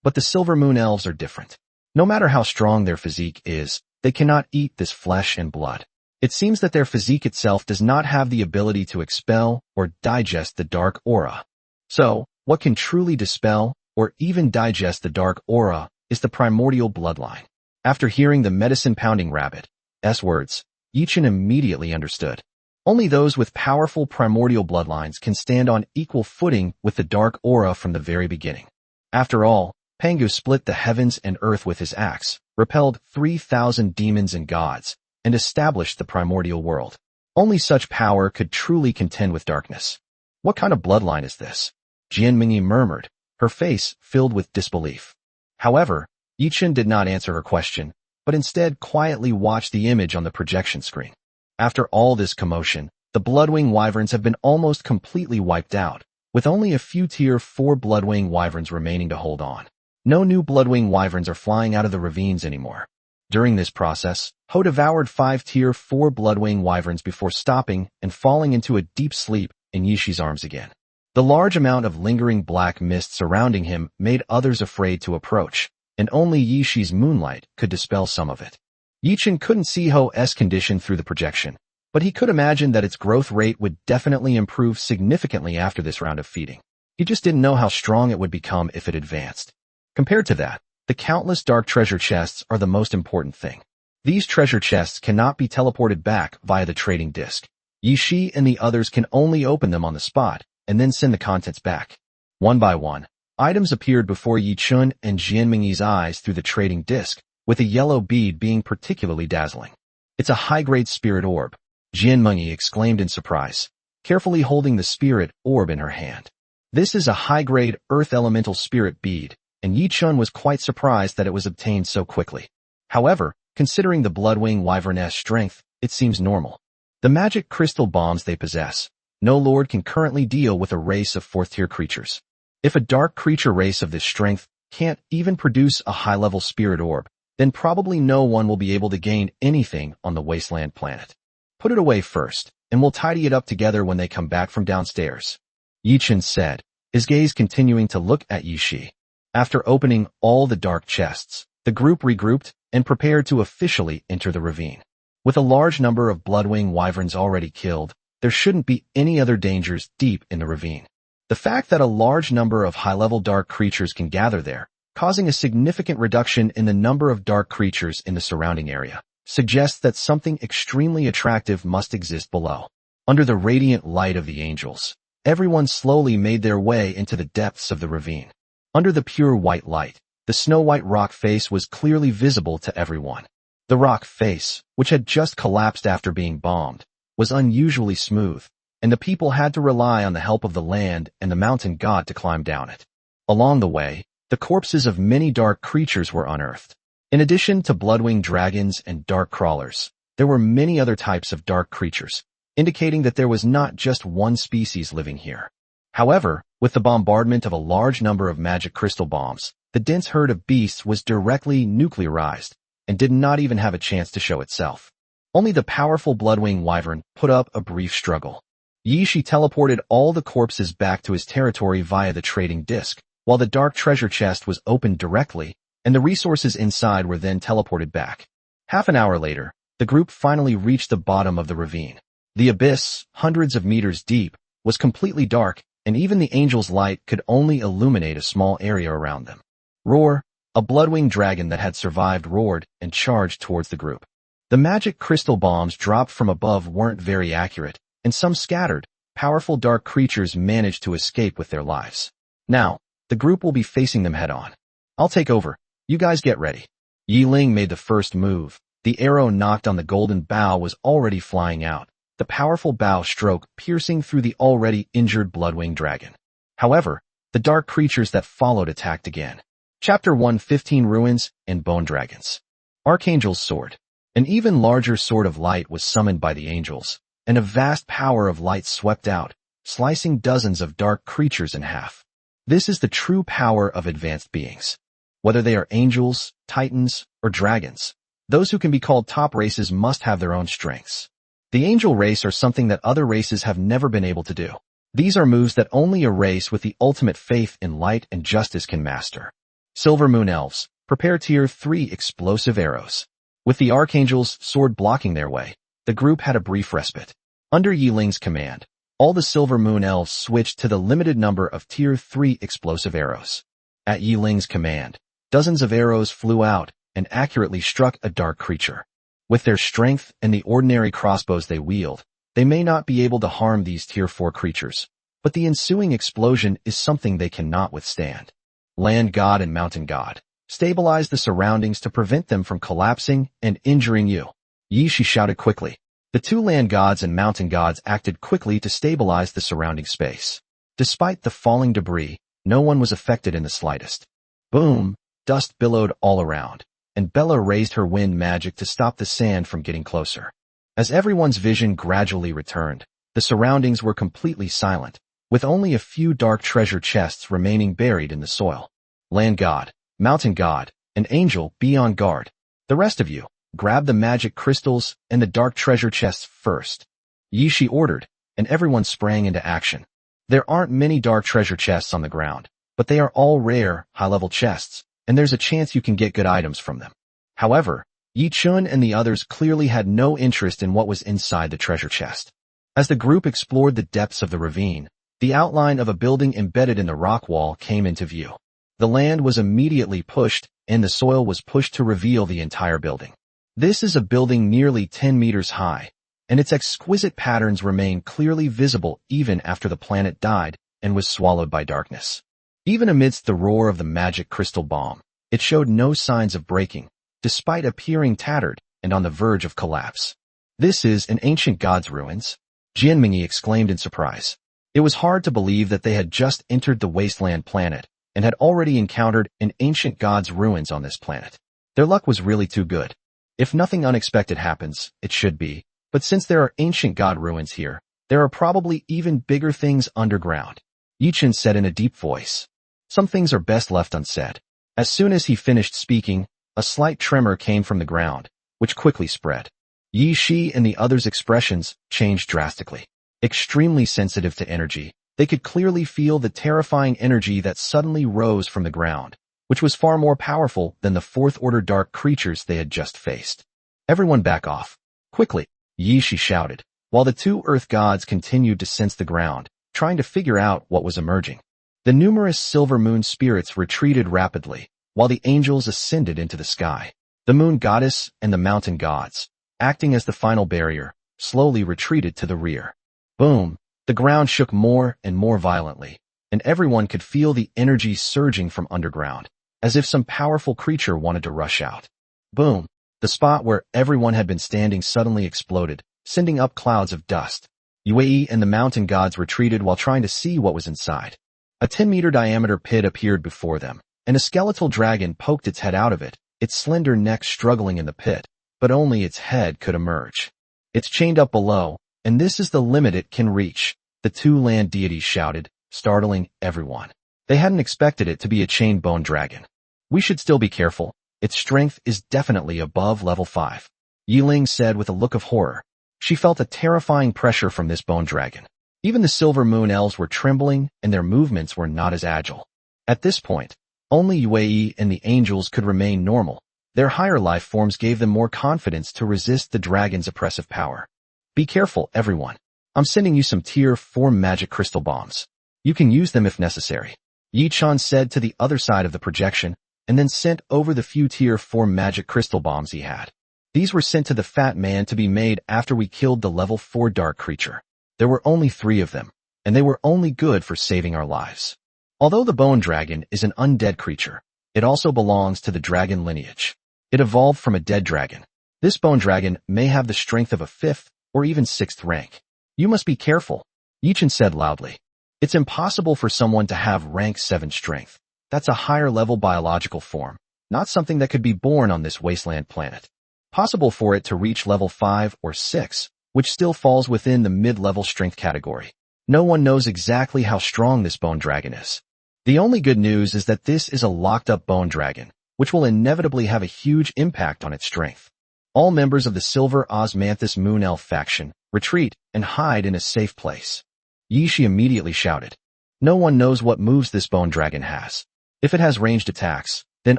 But the silver moon elves are different. No matter how strong their physique is, they cannot eat this flesh and blood. It seems that their physique itself does not have the ability to expel or digest the dark aura. So, what can truly dispel or even digest the dark aura is the primordial bloodline. After hearing the medicine-pounding rabbit's words, Yi Chun immediately understood. Only those with powerful primordial bloodlines can stand on equal footing with the dark aura from the very beginning. After all, Pangu split the heavens and earth with his axe, repelled 3,000 demons and gods, and established the primordial world. Only such power could truly contend with darkness. What kind of bloodline is this? Jian Mingyi murmured, her face filled with disbelief. However, Yi Chun did not answer her question, but instead quietly watched the image on the projection screen. After all this commotion, the bloodwing wyverns have been almost completely wiped out, with only a few tier 4 bloodwing wyverns remaining to hold on. No new bloodwing wyverns are flying out of the ravines anymore. During this process, Ho devoured 5 tier 4 bloodwing wyverns before stopping and falling into a deep sleep in Yishi's arms again. The large amount of lingering black mist surrounding him made others afraid to approach, and only Yishi's moonlight could dispel some of it. Yi Chun couldn't see Ho's condition through the projection, but he could imagine that its growth rate would definitely improve significantly after this round of feeding. He just didn't know how strong it would become if it advanced. Compared to that, the countless dark treasure chests are the most important thing. These treasure chests cannot be teleported back via the trading disc. Yi Shi and the others can only open them on the spot and then send the contents back. One by one, items appeared before Yi Chun and Jian Mingyi's eyes through the trading disc, with a yellow bead being particularly dazzling. It's a high-grade spirit orb, Jian Mingyi exclaimed in surprise, carefully holding the spirit orb in her hand. This is a high-grade earth elemental spirit bead, and Yi Chun was quite surprised that it was obtained so quickly. However, considering the bloodwing wyvern's strength, it seems normal. The magic crystal bombs they possess, no lord can currently deal with a race of 4th-tier creatures. If a dark creature race of this strength can't even produce a high-level spirit orb, then probably no one will be able to gain anything on the wasteland planet. Put it away first, and we'll tidy it up together when they come back from downstairs, Yi-Chen said, his gaze continuing to look at Yi-Shi. After opening all the dark chests, the group regrouped and prepared to officially enter the ravine. With a large number of bloodwing wyverns already killed, there shouldn't be any other dangers deep in the ravine. The fact that a large number of high-level dark creatures can gather there, causing a significant reduction in the number of dark creatures in the surrounding area, suggests that something extremely attractive must exist below. Under the radiant light of the angels, everyone slowly made their way into the depths of the ravine. Under the pure white light, the snow-white rock face was clearly visible to everyone. The rock face, which had just collapsed after being bombed, was unusually smooth, and the people had to rely on the help of the land and the mountain god to climb down it. Along the way, the corpses of many dark creatures were unearthed. In addition to bloodwing dragons and dark crawlers, there were many other types of dark creatures, indicating that there was not just one species living here. However, with the bombardment of a large number of magic crystal bombs, the dense herd of beasts was directly nuclearized and did not even have a chance to show itself. Only the powerful bloodwing wyvern put up a brief struggle. Yi-Shi teleported all the corpses back to his territory via the trading disc, while the dark treasure chest was opened directly, and the resources inside were then teleported back. Half an hour later, the group finally reached the bottom of the ravine. The abyss, hundreds of meters deep, was completely dark, and even the angel's light could only illuminate a small area around them. Roar! A bloodwing dragon that had survived roared and charged towards the group. The magic crystal bombs dropped from above weren't very accurate, and some scattered, powerful dark creatures managed to escape with their lives. Now, the group will be facing them head-on. I'll take over. You guys get ready. Yi Ling made the first move. The arrow knocked on the golden bow was already flying out, the powerful bow stroke piercing through the already injured bloodwing dragon. However, the dark creatures that followed attacked again. Chapter 1:15 Ruins and Bone Dragons. Archangel's Sword. An even larger sword of light was summoned by the angels, and a vast power of light swept out, slicing dozens of dark creatures in half. This is the true power of advanced beings. Whether they are angels, titans, or dragons, those who can be called top races must have their own strengths. The angel race are something that other races have never been able to do. These are moves that only a race with the ultimate faith in light and justice can master. Silver Moon Elves, prepare Tier 3 explosive arrows. With the Archangel's sword blocking their way, the group had a brief respite. Under Yi Ling's command, all the Silver Moon Elves switched to the limited number of Tier 3 explosive arrows. At Yi Ling's command, dozens of arrows flew out and accurately struck a dark creature. With their strength and the ordinary crossbows they wield, they may not be able to harm these Tier 4 creatures, but the ensuing explosion is something they cannot withstand. Land God and Mountain God, stabilize the surroundings to prevent them from collapsing and injuring you. Yi-Shi shouted quickly. The two land gods and mountain gods acted quickly to stabilize the surrounding space. Despite the falling debris, no one was affected in the slightest. Boom! Dust billowed all around, and Bella raised her wind magic to stop the sand from getting closer. As everyone's vision gradually returned, the surroundings were completely silent, with only a few dark treasure chests remaining buried in the soil. Land God, Mountain God, and Angel, be on guard. The rest of you, grab the magic crystals and the dark treasure chests first. Yi-Shi ordered, and everyone sprang into action. There aren't many dark treasure chests on the ground, but they are all rare, high-level chests, and there's a chance you can get good items from them. However, Yi-Chun and the others clearly had no interest in what was inside the treasure chest. As the group explored the depths of the ravine, the outline of a building embedded in the rock wall came into view. The land was immediately pushed, and the soil was pushed to reveal the entire building. This is a building nearly 10 meters high, and its exquisite patterns remain clearly visible even after the planet died and was swallowed by darkness. Even amidst the roar of the magic crystal bomb, it showed no signs of breaking, despite appearing tattered and on the verge of collapse. This is an ancient god's ruins, Jianmingyi exclaimed in surprise. It was hard to believe that they had just entered the wasteland planet and had already encountered an ancient god's ruins on this planet. Their luck was really too good. If nothing unexpected happens, it should be, but since there are ancient god ruins here, there are probably even bigger things underground. Yi-Chen said in a deep voice. Some things are best left unsaid. As soon as he finished speaking, A slight tremor came from the ground, which quickly spread. Yi Shi and the others' expressions changed drastically. Extremely sensitive to energy, they could clearly feel the terrifying energy that suddenly rose from the ground, which was far more powerful than the fourth-order dark creatures they had just faced. Everyone back off. Quickly, Yi Shi shouted, while the two earth gods continued to sense the ground, trying to figure out what was emerging. The numerous silver moon spirits retreated rapidly, while the angels ascended into the sky. The moon goddess and the mountain gods, acting as the final barrier, slowly retreated to the rear. Boom! The ground shook more and more violently, and everyone could feel the energy surging from underground, as if some powerful creature wanted to rush out. Boom! The spot where everyone had been standing suddenly exploded, sending up clouds of dust. Yue and the mountain gods retreated while trying to see what was inside. A 10-meter diameter pit appeared before them, and a skeletal dragon poked its head out of it, its slender neck struggling in the pit, but only its head could emerge. It's chained up below, and this is the limit it can reach, the two land deities shouted, startling everyone. They hadn't expected it to be a chained bone dragon. We should still be careful. Its strength is definitely above level 5. Yiling said with a look of horror. She felt a terrifying pressure from this bone dragon. Even the silver moon elves were trembling, and their movements were not as agile. At this point, only Yue and the angels could remain normal. Their higher life forms gave them more confidence to resist the dragon's oppressive power. Be careful, everyone. I'm sending you some Tier 4 magic crystal bombs. You can use them if necessary. Yi Chan said to the other side of the projection, and then sent over the few Tier 4 magic crystal bombs he had. These were sent to the fat man to be made after we killed the level 4 dark creature. There were only 3 of them, and they were only good for saving our lives. Although the bone dragon is an undead creature, it also belongs to the dragon lineage. It evolved from a dead dragon. This bone dragon may have the strength of a 5th or even 6th rank. You must be careful, Yichin said loudly. It's impossible for someone to have rank 7 strength. That's a higher level biological form, not something that could be born on this wasteland planet. Possible for it to reach level 5 or 6, which still falls within the mid-level strength category. No one knows exactly how strong this bone dragon is. The only good news is that this is a locked-up bone dragon, which will inevitably have a huge impact on its strength. All members of the Silver Osmanthus Moon Elf faction retreat and hide in a safe place. Yi Shi immediately shouted. No one knows what moves this bone dragon has. If it has ranged attacks, then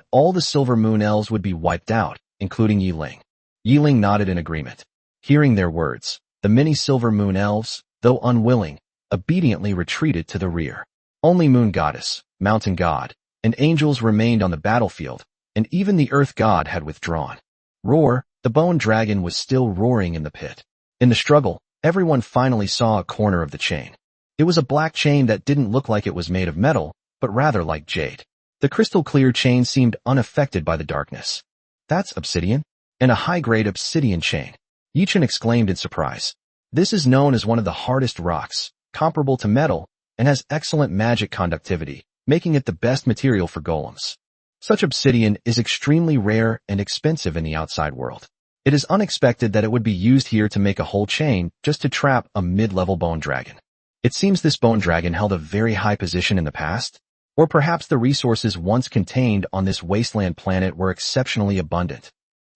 all the Silver Moon Elves would be wiped out, including Yiling. Yiling nodded in agreement. Hearing their words, the many Silver Moon Elves, though unwilling, obediently retreated to the rear. Only Moon Goddess, Mountain God, and angels remained on the battlefield, and even the Earth God had withdrawn. Roar, the bone dragon was still roaring in the pit. In the struggle, everyone finally saw a corner of the chain. It was a black chain that didn't look like it was made of metal, but rather like jade. The crystal-clear chain seemed unaffected by the darkness. That's obsidian? And a high-grade obsidian chain. Yichin exclaimed in surprise. This is known as one of the hardest rocks, comparable to metal, and has excellent magic conductivity, making it the best material for golems. Such obsidian is extremely rare and expensive in the outside world. It is unexpected that it would be used here to make a whole chain just to trap a mid-level bone dragon. It seems this bone dragon held a very high position in the past, or perhaps the resources once contained on this wasteland planet were exceptionally abundant.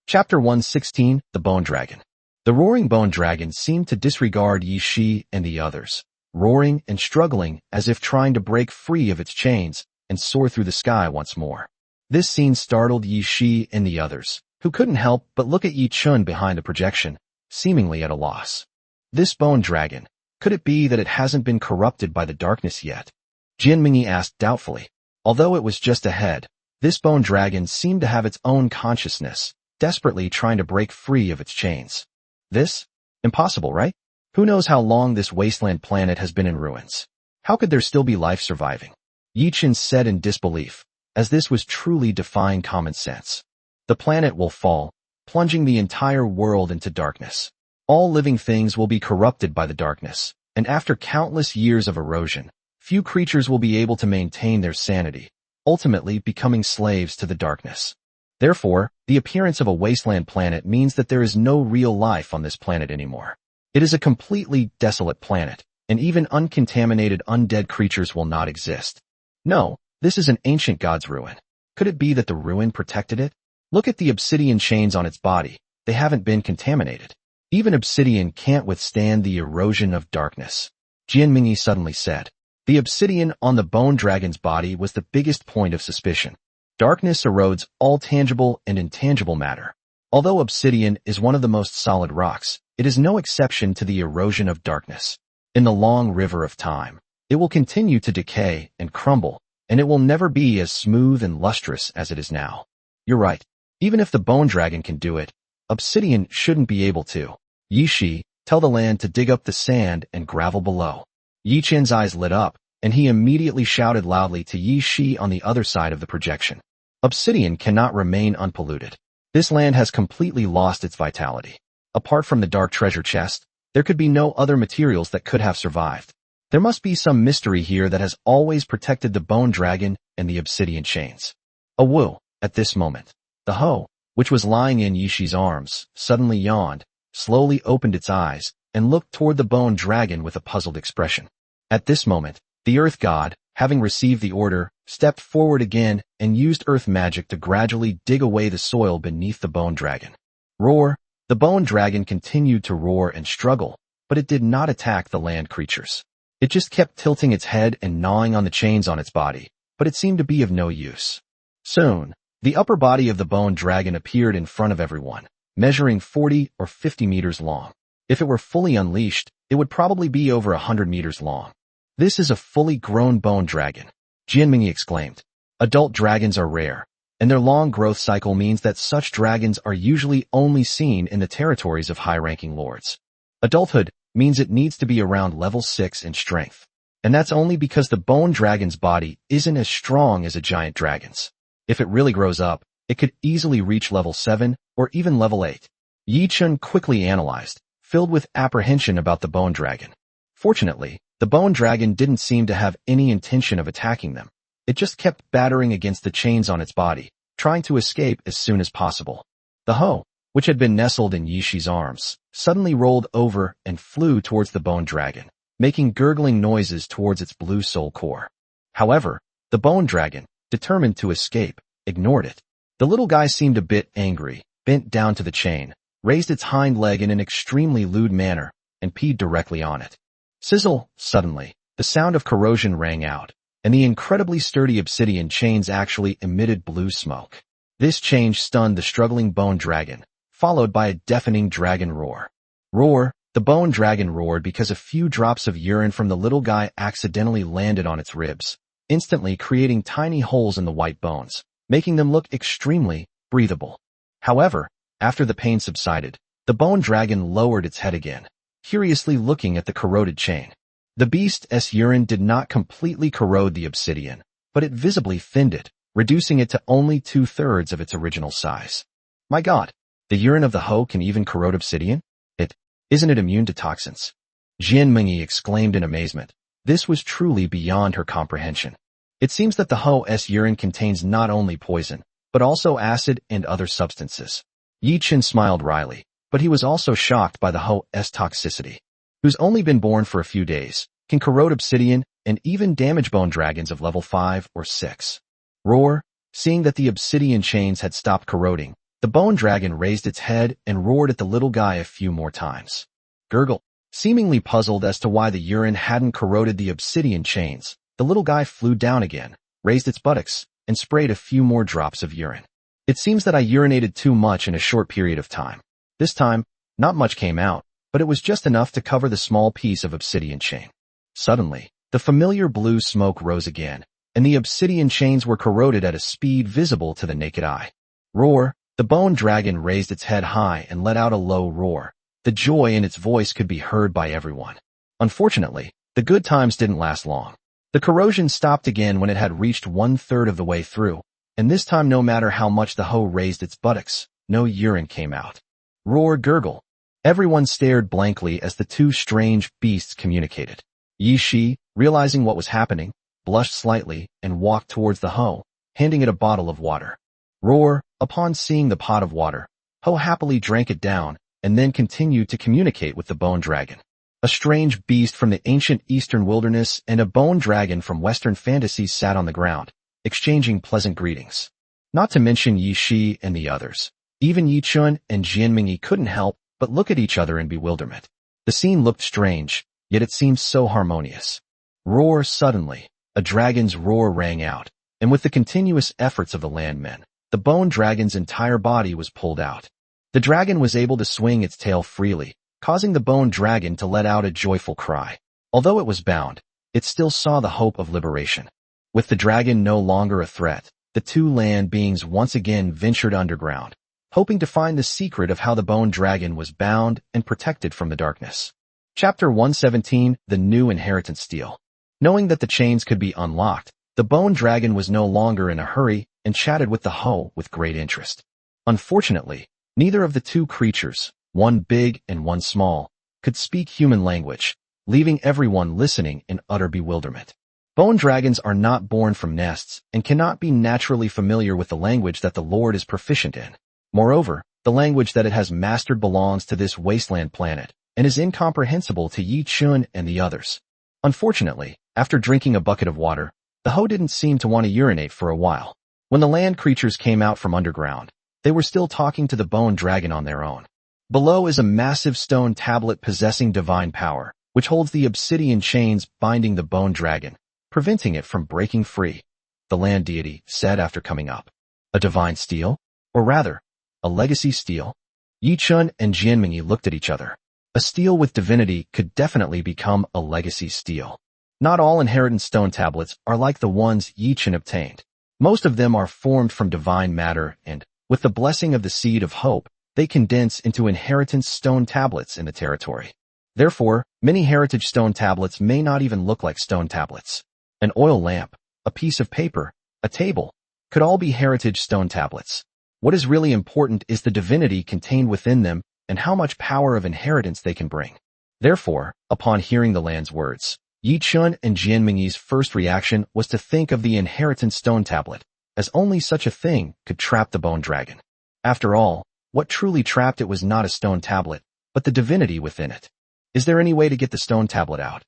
Chapter 116, The Bone Dragon. The roaring bone dragon seemed to disregard Yi Shi and the others, roaring and struggling as if trying to break free of its chains and soar through the sky once more. This scene startled Yi Shi and the others, who couldn't help but look at Yi Chun behind the projection, seemingly at a loss. This bone dragon, could it be that it hasn't been corrupted by the darkness yet? Jin Mingi asked doubtfully. Although it was just ahead, this bone dragon seemed to have its own consciousness, desperately trying to break free of its chains. This? Impossible, right? Who knows how long this wasteland planet has been in ruins? How could there still be life surviving? Yi Chin said in disbelief, as this was truly defying common sense. The planet will fall, plunging the entire world into darkness. All living things will be corrupted by the darkness, and after countless years of erosion, few creatures will be able to maintain their sanity, ultimately becoming slaves to the darkness. Therefore, the appearance of a wasteland planet means that there is no real life on this planet anymore. It is a completely desolate planet, and even uncontaminated undead creatures will not exist. No, this is an ancient god's ruin. Could it be that the ruin protected it? Look at the obsidian chains on its body. They haven't been contaminated. Even obsidian can't withstand the erosion of darkness. Jianmingyi suddenly said. The obsidian on the bone dragon's body was the biggest point of suspicion. Darkness erodes all tangible and intangible matter. Although obsidian is one of the most solid rocks, it is no exception to the erosion of darkness. In the long river of time, it will continue to decay and crumble, and it will never be as smooth and lustrous as it is now. You're right. Even if the bone dragon can do it, obsidian shouldn't be able to. Yi Shi, tell the land to dig up the sand and gravel below. Yi Chen's eyes lit up, and he immediately shouted loudly to Yi Shi on the other side of the projection. Obsidian cannot remain unpolluted. This land has completely lost its vitality. Apart from the dark treasure chest, there could be no other materials that could have survived. There must be some mystery here that has always protected the bone dragon and the obsidian chains. Awoo! At this moment, the hoe, which was lying in Yi Shi's arms, suddenly yawned, slowly opened its eyes, and looked toward the bone dragon with a puzzled expression. At this moment, the earth god, having received the order, stepped forward again and used earth magic to gradually dig away the soil beneath the bone dragon. Roar! The bone dragon continued to roar and struggle, but it did not attack the land creatures. It just kept tilting its head and gnawing on the chains on its body, but it seemed to be of no use. Soon, the upper body of the bone dragon appeared in front of everyone, measuring 40 or 50 meters long. If it were fully unleashed, it would probably be over 100 meters long. This is a fully grown bone dragon, Jianmingyi exclaimed. Adult dragons are rare, and their long growth cycle means that such dragons are usually only seen in the territories of high-ranking lords. Adulthood means it needs to be around level 6 in strength, and that's only because the bone dragon's body isn't as strong as a giant dragon's. If it really grows up, it could easily reach level 7 or even level 8. Yi Chun quickly analyzed, filled with apprehension about the bone dragon. Fortunately, the bone dragon didn't seem to have any intention of attacking them. It just kept battering against the chains on its body, trying to escape as soon as possible. The hoe, which had been nestled in Yi Shi's arms, suddenly rolled over and flew towards the bone dragon, making gurgling noises towards its blue soul core. However, the bone dragon, determined to escape, ignored it. The little guy seemed a bit angry, bent down to the chain, raised its hind leg in an extremely lewd manner, and peed directly on it. Sizzle! Suddenly, the sound of corrosion rang out, and the incredibly sturdy obsidian chains actually emitted blue smoke. This change stunned the struggling bone dragon, followed by a deafening dragon roar. Roar! The bone dragon roared because a few drops of urine from the little guy accidentally landed on its ribs, instantly creating tiny holes in the white bones, making them look extremely breathable. However, after the pain subsided, the bone dragon lowered its head again, curiously looking at the corroded chain. The beast's urine did not completely corrode the obsidian, but it visibly thinned it, reducing it to only 2/3 of its original size. My god, the urine of the hoe can even corrode obsidian? Isn't it immune to toxins? Jianmingyi exclaimed in amazement. This was truly beyond her comprehension. It seems that the hoe's urine contains not only poison, but also acid and other substances. Yi Chen smiled wryly, but he was also shocked by the hoe's toxicity. Who's only been born for a few days, can corrode obsidian and even damage bone dragons of level 5 or 6. Roar! Seeing that the obsidian chains had stopped corroding, the bone dragon raised its head and roared at the little guy a few more times. Gurgle! Seemingly puzzled as to why the urine hadn't corroded the obsidian chains, the little guy flew down again, raised its buttocks, and sprayed a few more drops of urine. It seems that I urinated too much in a short period of time. This time, not much came out, but it was just enough to cover the small piece of obsidian chain. Suddenly, the familiar blue smoke rose again, and the obsidian chains were corroded at a speed visible to the naked eye. Roar! The bone dragon raised its head high and let out a low roar. The joy in its voice could be heard by everyone. Unfortunately, the good times didn't last long. The corrosion stopped again when it had reached 1/3 of the way through, and this time no matter how much the hoe raised its buttocks, no urine came out. Roar! Gurgle! Everyone stared blankly as the two strange beasts communicated. Yi Shi, realizing what was happening, blushed slightly and walked towards the hoe, handing it a bottle of water. Roar! Upon seeing the pot of water, Ho happily drank it down and then continued to communicate with the bone dragon. A strange beast from the ancient eastern wilderness and a bone dragon from western fantasies sat on the ground, exchanging pleasant greetings. Not to mention Yi Shi and the others. Even Yi Chun and Jianmingyi couldn't help but look at each other in bewilderment. The scene looked strange, yet it seemed so harmonious. Roar suddenly. A dragon's roar rang out, and with the continuous efforts of the landmen, the bone dragon's entire body was pulled out. The dragon was able to swing its tail freely, causing the bone dragon to let out a joyful cry. Although it was bound, it still saw the hope of liberation. With the dragon no longer a threat, the two land beings once again ventured underground, hoping to find the secret of how the bone dragon was bound and protected from the darkness. Chapter 117, The New Inheritance Steal. Knowing that the chains could be unlocked, the bone dragon was no longer in a hurry and chatted with the hoe with great interest. Unfortunately, neither of the two creatures, one big and one small, could speak human language, leaving everyone listening in utter bewilderment. Bone dragons are not born from nests and cannot be naturally familiar with the language that the Lord is proficient in. Moreover, the language that it has mastered belongs to this wasteland planet and is incomprehensible to Yi Chun and the others. Unfortunately, after drinking a bucket of water, the hoe didn't seem to want to urinate for a while. When the land creatures came out from underground, they were still talking to the bone dragon on their own. Below is a massive stone tablet possessing divine power, which holds the obsidian chains binding the bone dragon, preventing it from breaking free, the land deity said after coming up. A divine steal? Or rather, a legacy steal? Yi Chun and Jianmingyi looked at each other. A steal with divinity could definitely become a legacy steal. Not all inheritance stone tablets are like the ones Yi Chun obtained. Most of them are formed from divine matter and, with the blessing of the seed of hope, they condense into inheritance stone tablets in the territory. Therefore, many heritage stone tablets may not even look like stone tablets. An oil lamp, a piece of paper, a table, could all be heritage stone tablets. What is really important is the divinity contained within them and how much power of inheritance they can bring. Therefore, upon hearing the land's words, Yi Chun and Jianmingyi's first reaction was to think of the inheritance stone tablet, as only such a thing could trap the bone dragon. After all, what truly trapped it was not a stone tablet, but the divinity within it. Is there any way to get the stone tablet out?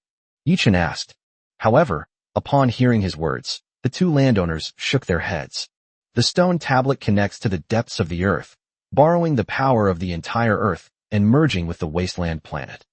Yi Chun asked. However, upon hearing his words, the two landowners shook their heads. The stone tablet connects to the depths of the earth, borrowing the power of the entire earth and merging with the wasteland planet.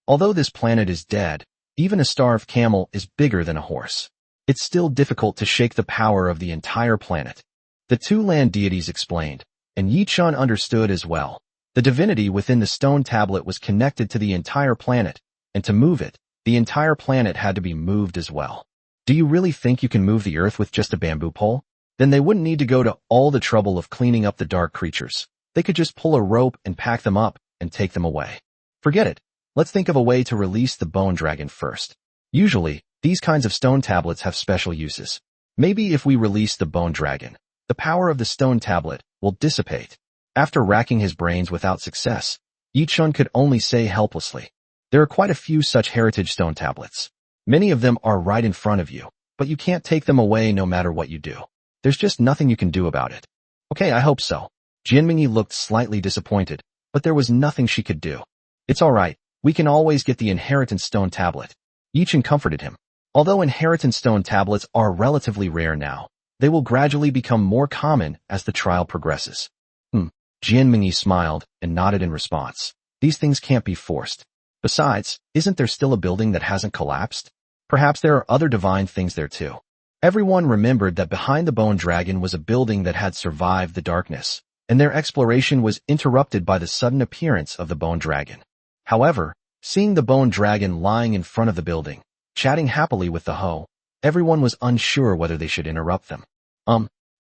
Although this planet is dead, even a starved camel is bigger than a horse. It's still difficult to shake the power of the entire planet. The two land deities explained, and Yi Chun understood as well. The divinity within the stone tablet was connected to the entire planet, and to move it, the entire planet had to be moved as well. Do you really think you can move the earth with just a bamboo pole? Then they wouldn't need to go to all the trouble of cleaning up the dark creatures. They could just pull a rope and pack them up and take them away. Forget it. Let's think of a way to release the bone dragon first. Usually, these kinds of stone tablets have special uses. Maybe if we release the bone dragon, the power of the stone tablet will dissipate. After racking his brains without success, Yi Chun could only say helplessly, there are quite a few such heritage stone tablets. Many of them are right in front of you, but you can't take them away no matter what you do. There's just nothing you can do about it. Okay, I hope so. Jianmingyi looked slightly disappointed, but there was nothing she could do. It's all right. We can always get the inheritance stone tablet. Yi Chun comforted him. Although inheritance stone tablets are relatively rare now, they will gradually become more common as the trial progresses. Jianmingyi smiled and nodded in response. These things can't be forced. Besides, isn't there still a building that hasn't collapsed? Perhaps there are other divine things there too. Everyone remembered that behind the bone dragon was a building that had survived the darkness, and their exploration was interrupted by the sudden appearance of the bone dragon. However, seeing the bone dragon lying in front of the building, chatting happily with the hoe, everyone was unsure whether they should interrupt them.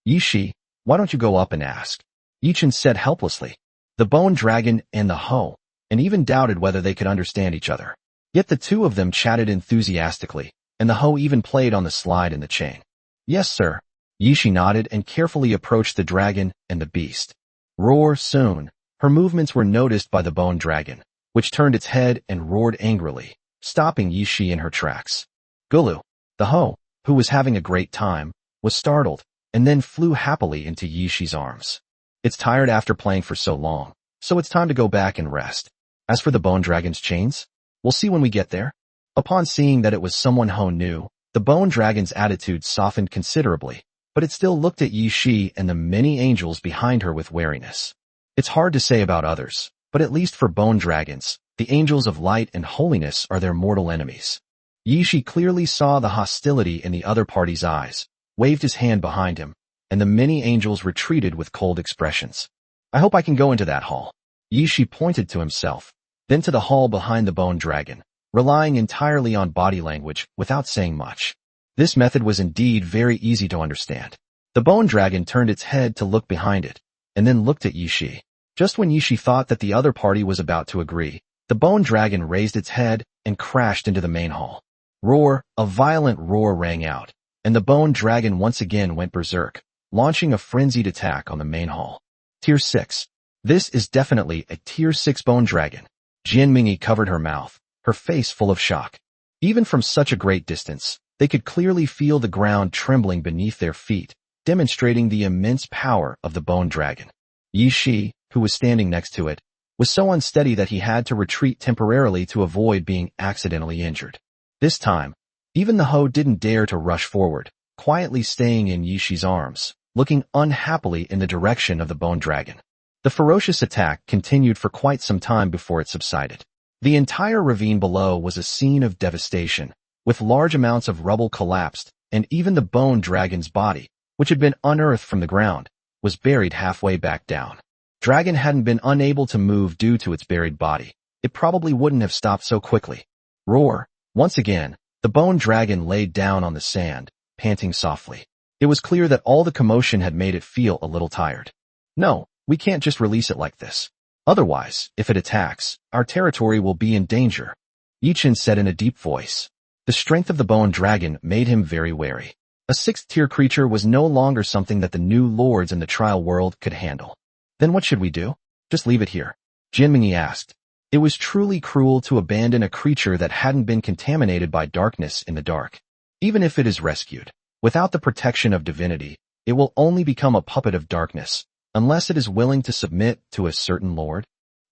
Yi Shi, why don't you go up and ask? Yi Chun said helplessly. The bone dragon and the hoe, and even doubted whether they could understand each other. Yet the two of them chatted enthusiastically, and the hoe even played on the slide in the chain. Yes, sir. Yi Shi nodded and carefully approached the dragon and the beast. Roar soon. Her movements were noticed by the bone dragon, which turned its head and roared angrily, stopping Yi Shi in her tracks. Gulu, the hoe, who was having a great time, was startled, and then flew happily into Yi Shi's arms. It's tired after playing for so long, so it's time to go back and rest. As for the bone dragon's chains, we'll see when we get there. Upon seeing that it was someone Ho knew, the bone dragon's attitude softened considerably, but it still looked at Yi Shi and the many angels behind her with wariness. It's hard to say about others, but at least for bone dragons, the angels of light and holiness are their mortal enemies. Yi Shi clearly saw the hostility in the other party's eyes, waved his hand behind him, and the many angels retreated with cold expressions. I hope I can go into that hall. Yi Shi pointed to himself, then to the hall behind the bone dragon, relying entirely on body language without saying much. This method was indeed very easy to understand. The bone dragon turned its head to look behind it, and then looked at Yi Shi. Just when Yi Shi thought that the other party was about to agree, the bone dragon raised its head and crashed into the main hall. Roar, a violent roar rang out, and the bone dragon once again went berserk, launching a frenzied attack on the main hall. Tier 6. This is definitely a Tier 6 bone dragon. Jian Mingyi covered her mouth, her face full of shock. Even from such a great distance, they could clearly feel the ground trembling beneath their feet, demonstrating the immense power of the bone dragon. Yi Shi, who was standing next to it, was so unsteady that he had to retreat temporarily to avoid being accidentally injured. This time, even the Ho didn't dare to rush forward, quietly staying in Yi Shi's arms, looking unhappily in the direction of the bone dragon. The ferocious attack continued for quite some time before it subsided. The entire ravine below was a scene of devastation, with large amounts of rubble collapsed, and even the bone dragon's body, which had been unearthed from the ground, was buried halfway back down. Dragon hadn't been unable to move due to its buried body. It probably wouldn't have stopped so quickly. Roar. Once again, the bone dragon laid down on the sand, panting softly. It was clear that all the commotion had made it feel a little tired. No, we can't just release it like this. Otherwise, if it attacks, our territory will be in danger, Yi Chen said in a deep voice. The strength of the bone dragon made him very wary. A 6th-tier creature was no longer something that the new lords in the trial world could handle. Then what should we do? Just leave it here, Jian Mingyi asked. It was truly cruel to abandon a creature that hadn't been contaminated by darkness in the dark. Even if it is rescued, without the protection of divinity, it will only become a puppet of darkness, unless it is willing to submit to a certain lord.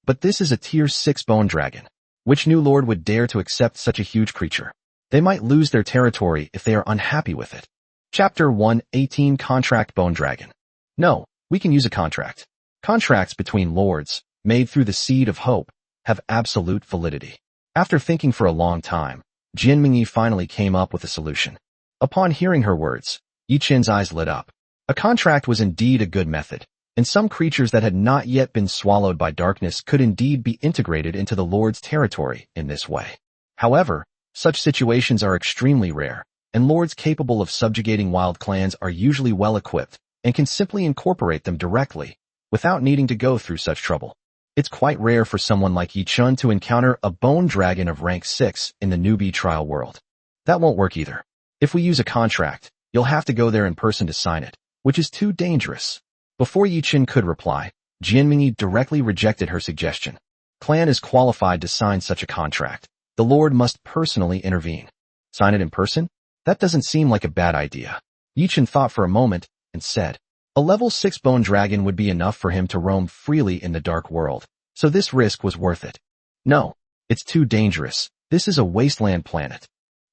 But this is a Tier 6 bone dragon. Which new lord would dare to accept such a huge creature? They might lose their territory if they are unhappy with it. Chapter 1:18 Contract Bone Dragon. No, we can use a contract. Contracts between lords, made through the seed of hope, have absolute validity. After thinking for a long time, Jian Mingyi finally came up with a solution. Upon hearing her words, Yi Chen's eyes lit up. A contract was indeed a good method, and some creatures that had not yet been swallowed by darkness could indeed be integrated into the Lord's territory in this way. However, such situations are extremely rare, and lords capable of subjugating wild clans are usually well equipped and can simply incorporate them directly, without needing to go through such trouble. It's quite rare for someone like Yi Chen to encounter a bone dragon of rank 6 in the newbie trial world. That won't work either. If we use a contract, you'll have to go there in person to sign it, which is too dangerous. Before Yi Chen could reply, Jian Mingyi directly rejected her suggestion. Clan is qualified to sign such a contract. The lord must personally intervene. Sign it in person? That doesn't seem like a bad idea. Yi Chen thought for a moment and said, a level 6 bone dragon would be enough for him to roam freely in the dark world, so this risk was worth it. No, it's too dangerous. This is a wasteland planet.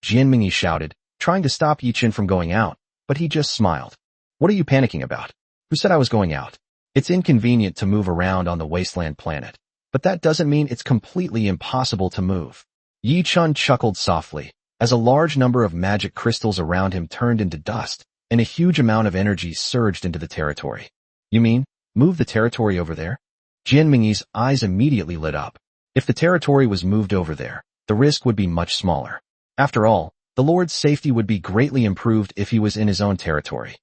Jian Mingyi shouted, trying to stop Yi Chen from going out, but he just smiled. What are you panicking about? Who said I was going out? It's inconvenient to move around on the wasteland planet, but that doesn't mean it's completely impossible to move. Yi Chen chuckled softly, as a large number of magic crystals around him turned into dust, and a huge amount of energy surged into the territory. You mean, move the territory over there? Jian Mingyi's eyes immediately lit up. If the territory was moved over there, the risk would be much smaller. After all, the lord's safety would be greatly improved if he was in his own territory.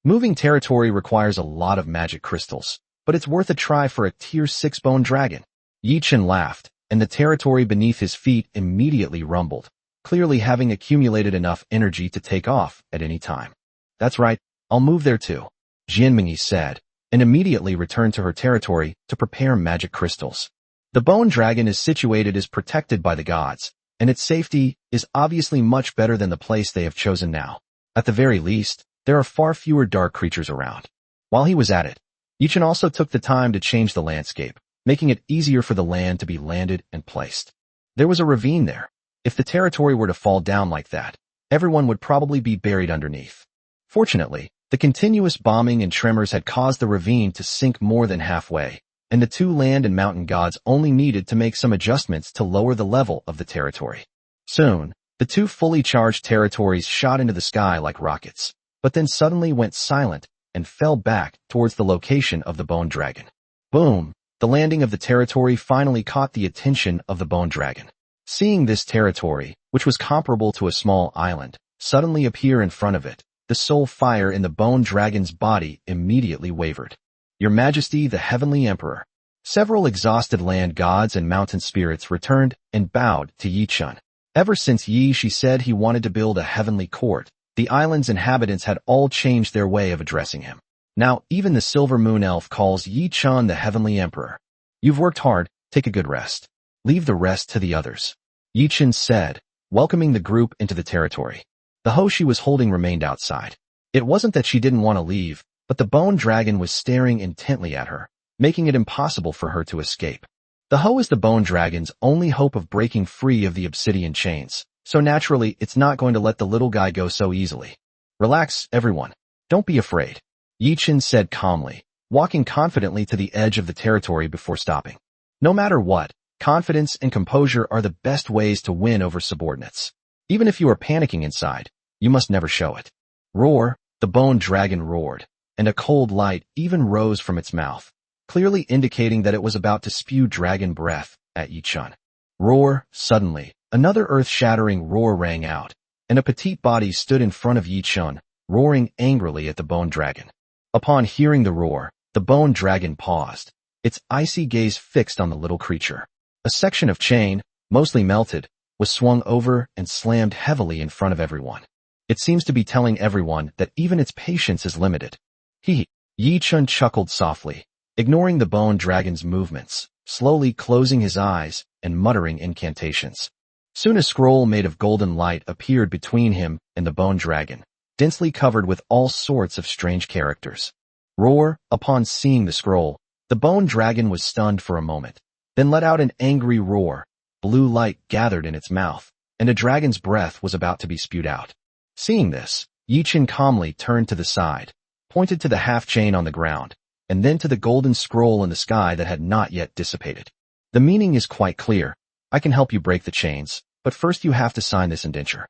Moving territory requires a lot of magic crystals, but it's worth a try for a Tier 6 bone dragon. Yi Chen laughed, and the territory beneath his feet immediately rumbled, clearly having accumulated enough energy to take off at any time. That's right, I'll move there too, Jian Mingyi said, and immediately returned to her territory to prepare magic crystals. The bone dragon is situated as protected by the gods, and its safety is obviously much better than the place they have chosen now. At the very least, there are far fewer dark creatures around. While he was at it, Yi Chen also took the time to change the landscape, making it easier for the land to be landed and placed. There was a ravine there. If the territory were to fall down like that, everyone would probably be buried underneath. Fortunately, the continuous bombing and tremors had caused the ravine to sink more than halfway, and the two land and mountain gods only needed to make some adjustments to lower the level of the territory. Soon, the two fully charged territories shot into the sky like rockets, but then suddenly went silent and fell back towards the location of the bone dragon. Boom! The landing of the territory finally caught the attention of the bone dragon. Seeing this territory, which was comparable to a small island, suddenly appear in front of it, the soul fire in the bone dragon's body immediately wavered. Your Majesty, the Heavenly Emperor. Several exhausted land gods and mountain spirits returned and bowed to Yi Chun. Ever since Yi Shi said he wanted to build a heavenly court, the island's inhabitants had all changed their way of addressing him. Now even the Silver Moon Elf calls Yi Chun the Heavenly Emperor. You've worked hard, take a good rest. Leave the rest to the others. Yi Chun said, welcoming the group into the territory. The hoe she was holding remained outside. It wasn't that she didn't want to leave, but the bone dragon was staring intently at her, making it impossible for her to escape. The hoe is the bone dragon's only hope of breaking free of the obsidian chains, so naturally it's not going to let the little guy go so easily. Relax, everyone. Don't be afraid. Yi Chun said calmly, walking confidently to the edge of the territory before stopping. No matter what, confidence and composure are the best ways to win over subordinates. Even if you are panicking inside, you must never show it. Roar, the bone dragon roared, and a cold light even rose from its mouth, clearly indicating that it was about to spew dragon breath at Yi Chun. Roar, suddenly, another earth-shattering roar rang out, and a petite body stood in front of Yi Chun, roaring angrily at the bone dragon. Upon hearing the roar, the bone dragon paused, its icy gaze fixed on the little creature. A section of chain, mostly melted, was swung over and slammed heavily in front of everyone. It seems to be telling everyone that even its patience is limited. Yi Chun chuckled softly, ignoring the bone dragon's movements, slowly closing his eyes and muttering incantations. Soon a scroll made of golden light appeared between him and the bone dragon, densely covered with all sorts of strange characters. Roar, upon seeing the scroll, the bone dragon was stunned for a moment, then let out an angry roar. Blue light gathered in its mouth, and a dragon's breath was about to be spewed out. Seeing this, Yi Chun calmly turned to the side, pointed to the half-chain on the ground, and then to the golden scroll in the sky that had not yet dissipated. The meaning is quite clear. I can help you break the chains, but first you have to sign this indenture.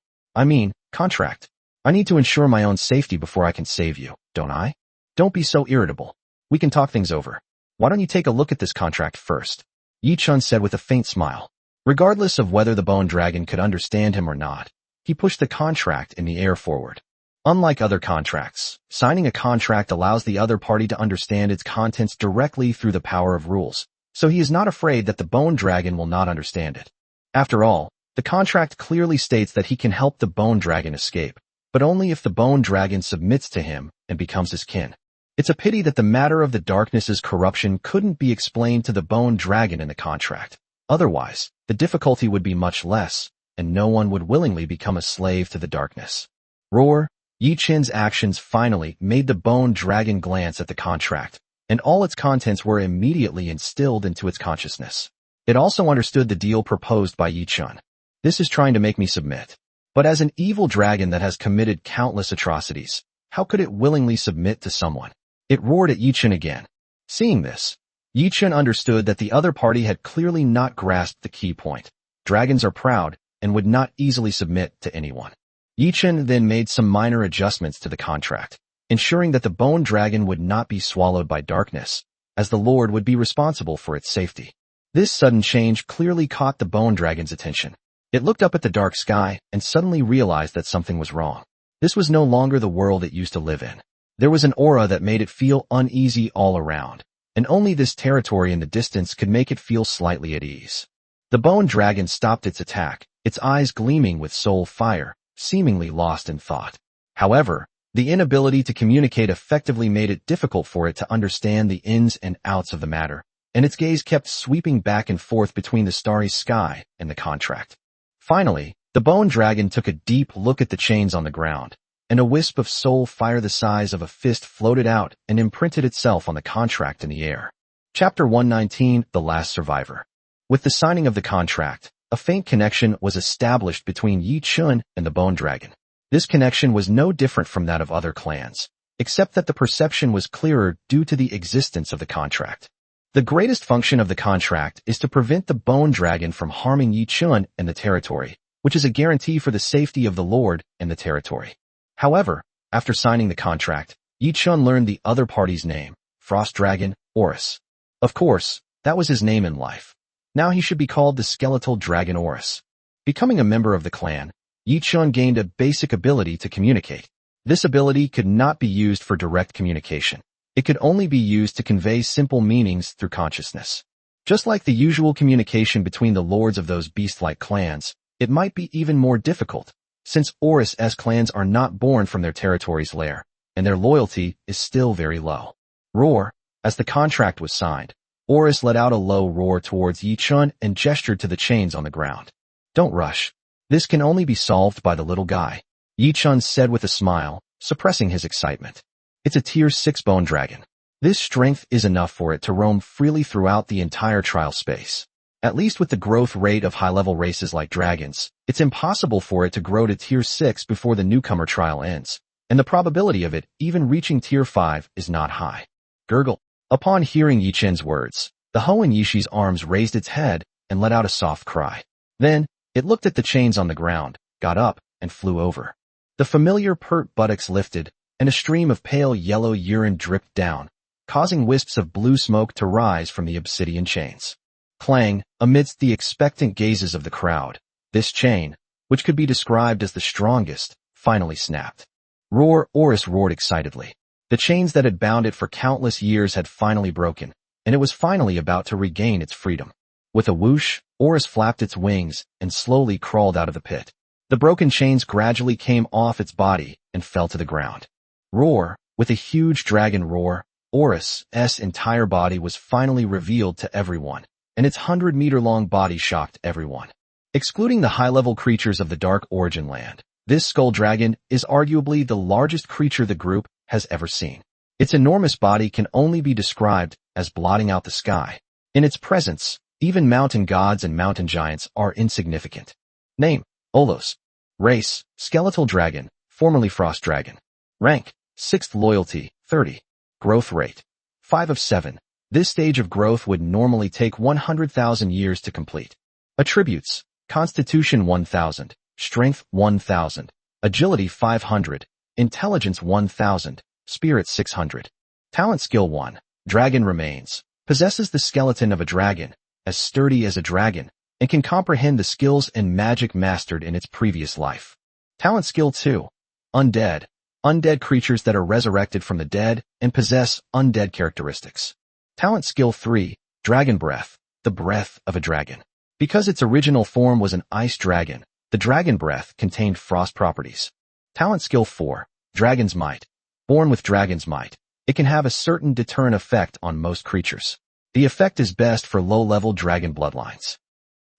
Contract. I need to ensure my own safety before I can save you, don't I? Don't be so irritable. We can talk things over. Why don't you take a look at this contract first? Yi Chun said with a faint smile. Regardless of whether the bone dragon could understand him or not, he pushed the contract in the air forward. Unlike other contracts, signing a contract allows the other party to understand its contents directly through the power of rules, so he is not afraid that the bone dragon will not understand it. After all, the contract clearly states that he can help the bone dragon escape, but only if the bone dragon submits to him and becomes his kin. It's a pity that the matter of the darkness's corruption couldn't be explained to the bone dragon in the contract. Otherwise, the difficulty would be much less, and no one would willingly become a slave to the darkness. Roar, Yi Chun's actions finally made the bone dragon glance at the contract, and all its contents were immediately instilled into its consciousness. It also understood the deal proposed by Yi Chun. This is trying to make me submit. But as an evil dragon that has committed countless atrocities, how could it willingly submit to someone? It roared at Yi Chun again. Seeing this, Yi Chun understood that the other party had clearly not grasped the key point. Dragons are proud and would not easily submit to anyone. Yi Chun then made some minor adjustments to the contract, ensuring that the bone dragon would not be swallowed by darkness, as the Lord would be responsible for its safety. This sudden change clearly caught the bone dragon's attention. It looked up at the dark sky and suddenly realized that something was wrong. This was no longer the world it used to live in. There was an aura that made it feel uneasy all around, and only this territory in the distance could make it feel slightly at ease. The bone dragon stopped its attack, its eyes gleaming with soul fire, seemingly lost in thought. However, the inability to communicate effectively made it difficult for it to understand the ins and outs of the matter, and its gaze kept sweeping back and forth between the starry sky and the contract. Finally, the bone dragon took a deep look at the chains on the ground, and a wisp of soul fire the size of a fist floated out and imprinted itself on the contract in the air. Chapter 119, The Last Survivor. With the signing of the contract, a faint connection was established between Yi Chun and the bone dragon. This connection was no different from that of other clans, except that the perception was clearer due to the existence of the contract. The greatest function of the contract is to prevent the bone dragon from harming Yi Chun and the territory, which is a guarantee for the safety of the lord and the territory. However, after signing the contract, Yi Chun learned the other party's name, Frost Dragon, Horus. Of course, that was his name in life. Now he should be called the Skeletal Dragon Horus. Becoming a member of the clan, Yi Chun gained a basic ability to communicate. This ability could not be used for direct communication. It could only be used to convey simple meanings through consciousness. Just like the usual communication between the lords of those beast-like clans, it might be even more difficult, since Horus' clans are not born from their territory's lair, and their loyalty is still very low. Roar. As the contract was signed, Horus let out a low roar towards Yi Chun and gestured to the chains on the ground. Don't rush. This can only be solved by the little guy, Yi Chun said with a smile, suppressing his excitement. It's a tier 6 bone dragon. This strength is enough for it to roam freely throughout the entire trial space. At least with the growth rate of high-level races like dragons, it's impossible for it to grow to tier 6 before the newcomer trial ends, and the probability of it even reaching tier 5 is not high. Gurgle. Upon hearing Yi Chun's words, the Hoenn Yishi's arms raised its head and let out a soft cry. Then, it looked at the chains on the ground, got up, and flew over. The familiar pert buttocks lifted, and a stream of pale yellow urine dripped down, causing wisps of blue smoke to rise from the obsidian chains. Clang, amidst the expectant gazes of the crowd, this chain, which could be described as the strongest, finally snapped. Roar. Horus roared excitedly. The chains that had bound it for countless years had finally broken, and it was finally about to regain its freedom. With a whoosh, Horus flapped its wings and slowly crawled out of the pit. The broken chains gradually came off its body and fell to the ground. Roar. With a huge dragon roar, Horus' entire body was finally revealed to everyone, and its 100-meter-long body shocked everyone. Excluding the high-level creatures of the Dark Origin Land, this skull dragon is arguably the largest creature the group has ever seen. Its enormous body can only be described as blotting out the sky. In its presence, even mountain gods and mountain giants are insignificant. Name: Olos. Race: Skeletal Dragon, formerly Frost Dragon. Rank: 6th Loyalty, 30. Growth rate: 5 of 7. This stage of growth would normally take 100,000 years to complete. Attributes: Constitution 1000, Strength 1000, Agility 500, Intelligence 1000, Spirit 600. Talent Skill 1. Dragon Remains. Possesses the skeleton of a dragon, as sturdy as a dragon, and can comprehend the skills and magic mastered in its previous life. Talent Skill 2. Undead. Undead creatures that are resurrected from the dead and possess undead characteristics. Talent Skill 3. Dragon Breath. The breath of a dragon. Because its original form was an ice dragon, the dragon breath contained frost properties. Talent Skill 4. Dragon's Might. Born with Dragon's Might, it can have a certain deterrent effect on most creatures. The effect is best for low-level dragon bloodlines.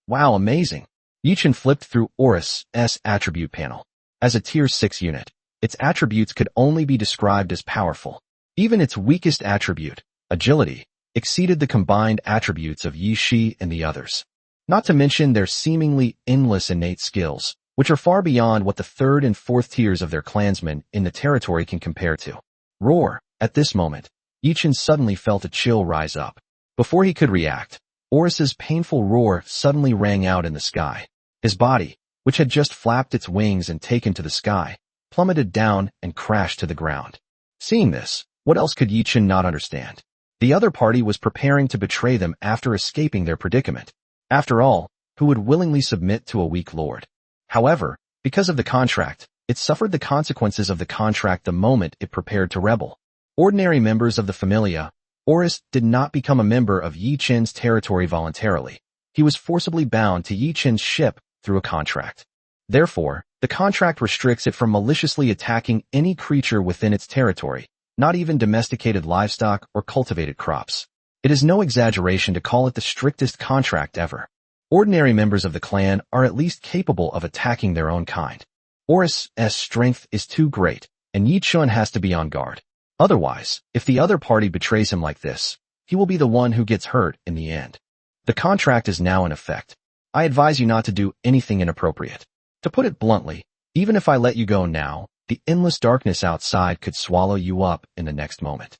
Wow, amazing! Yi Chun flipped through Horus' attribute panel. As a tier 6 unit, its attributes could only be described as powerful. Even its weakest attribute, agility, exceeded the combined attributes of Yi Shi and the others. Not to mention their seemingly endless innate skills, which are far beyond what the 3rd and 4th tiers of their clansmen in the territory can compare to. Roar. At this moment, Yi Chun suddenly felt a chill rise up. Before he could react, Horus's painful roar suddenly rang out in the sky. His body, which had just flapped its wings and taken to the sky, plummeted down and crashed to the ground. Seeing this, what else could Yi Chun not understand? The other party was preparing to betray them after escaping their predicament. After all, who would willingly submit to a weak lord? However, because of the contract, it suffered the consequences of the contract the moment it prepared to rebel. Ordinary members of the Familia, Horus did not become a member of Yi Chun's territory voluntarily. He was forcibly bound to Yi Chun's ship through a contract. Therefore, the contract restricts it from maliciously attacking any creature within its territory, not even domesticated livestock or cultivated crops. It is no exaggeration to call it the strictest contract ever. Ordinary members of the clan are at least capable of attacking their own kind. Horus' strength is too great, and Yi Chun has to be on guard. Otherwise, if the other party betrays him like this, he will be the one who gets hurt in the end. The contract is now in effect. I advise you not to do anything inappropriate. To put it bluntly, Even if I let you go now, the endless darkness outside could swallow you up in the next moment.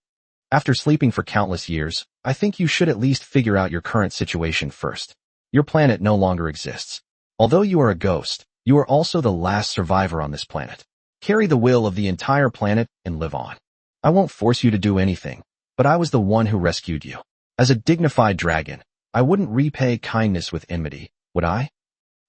After sleeping for countless years, I think you should at least figure out your current situation first. Your planet no longer exists. Although you are a ghost, you are also the last survivor on this planet. Carry the will of the entire planet and live on. I won't force you to do anything, but I was the one who rescued you. As a dignified dragon, I wouldn't repay kindness with enmity, would I?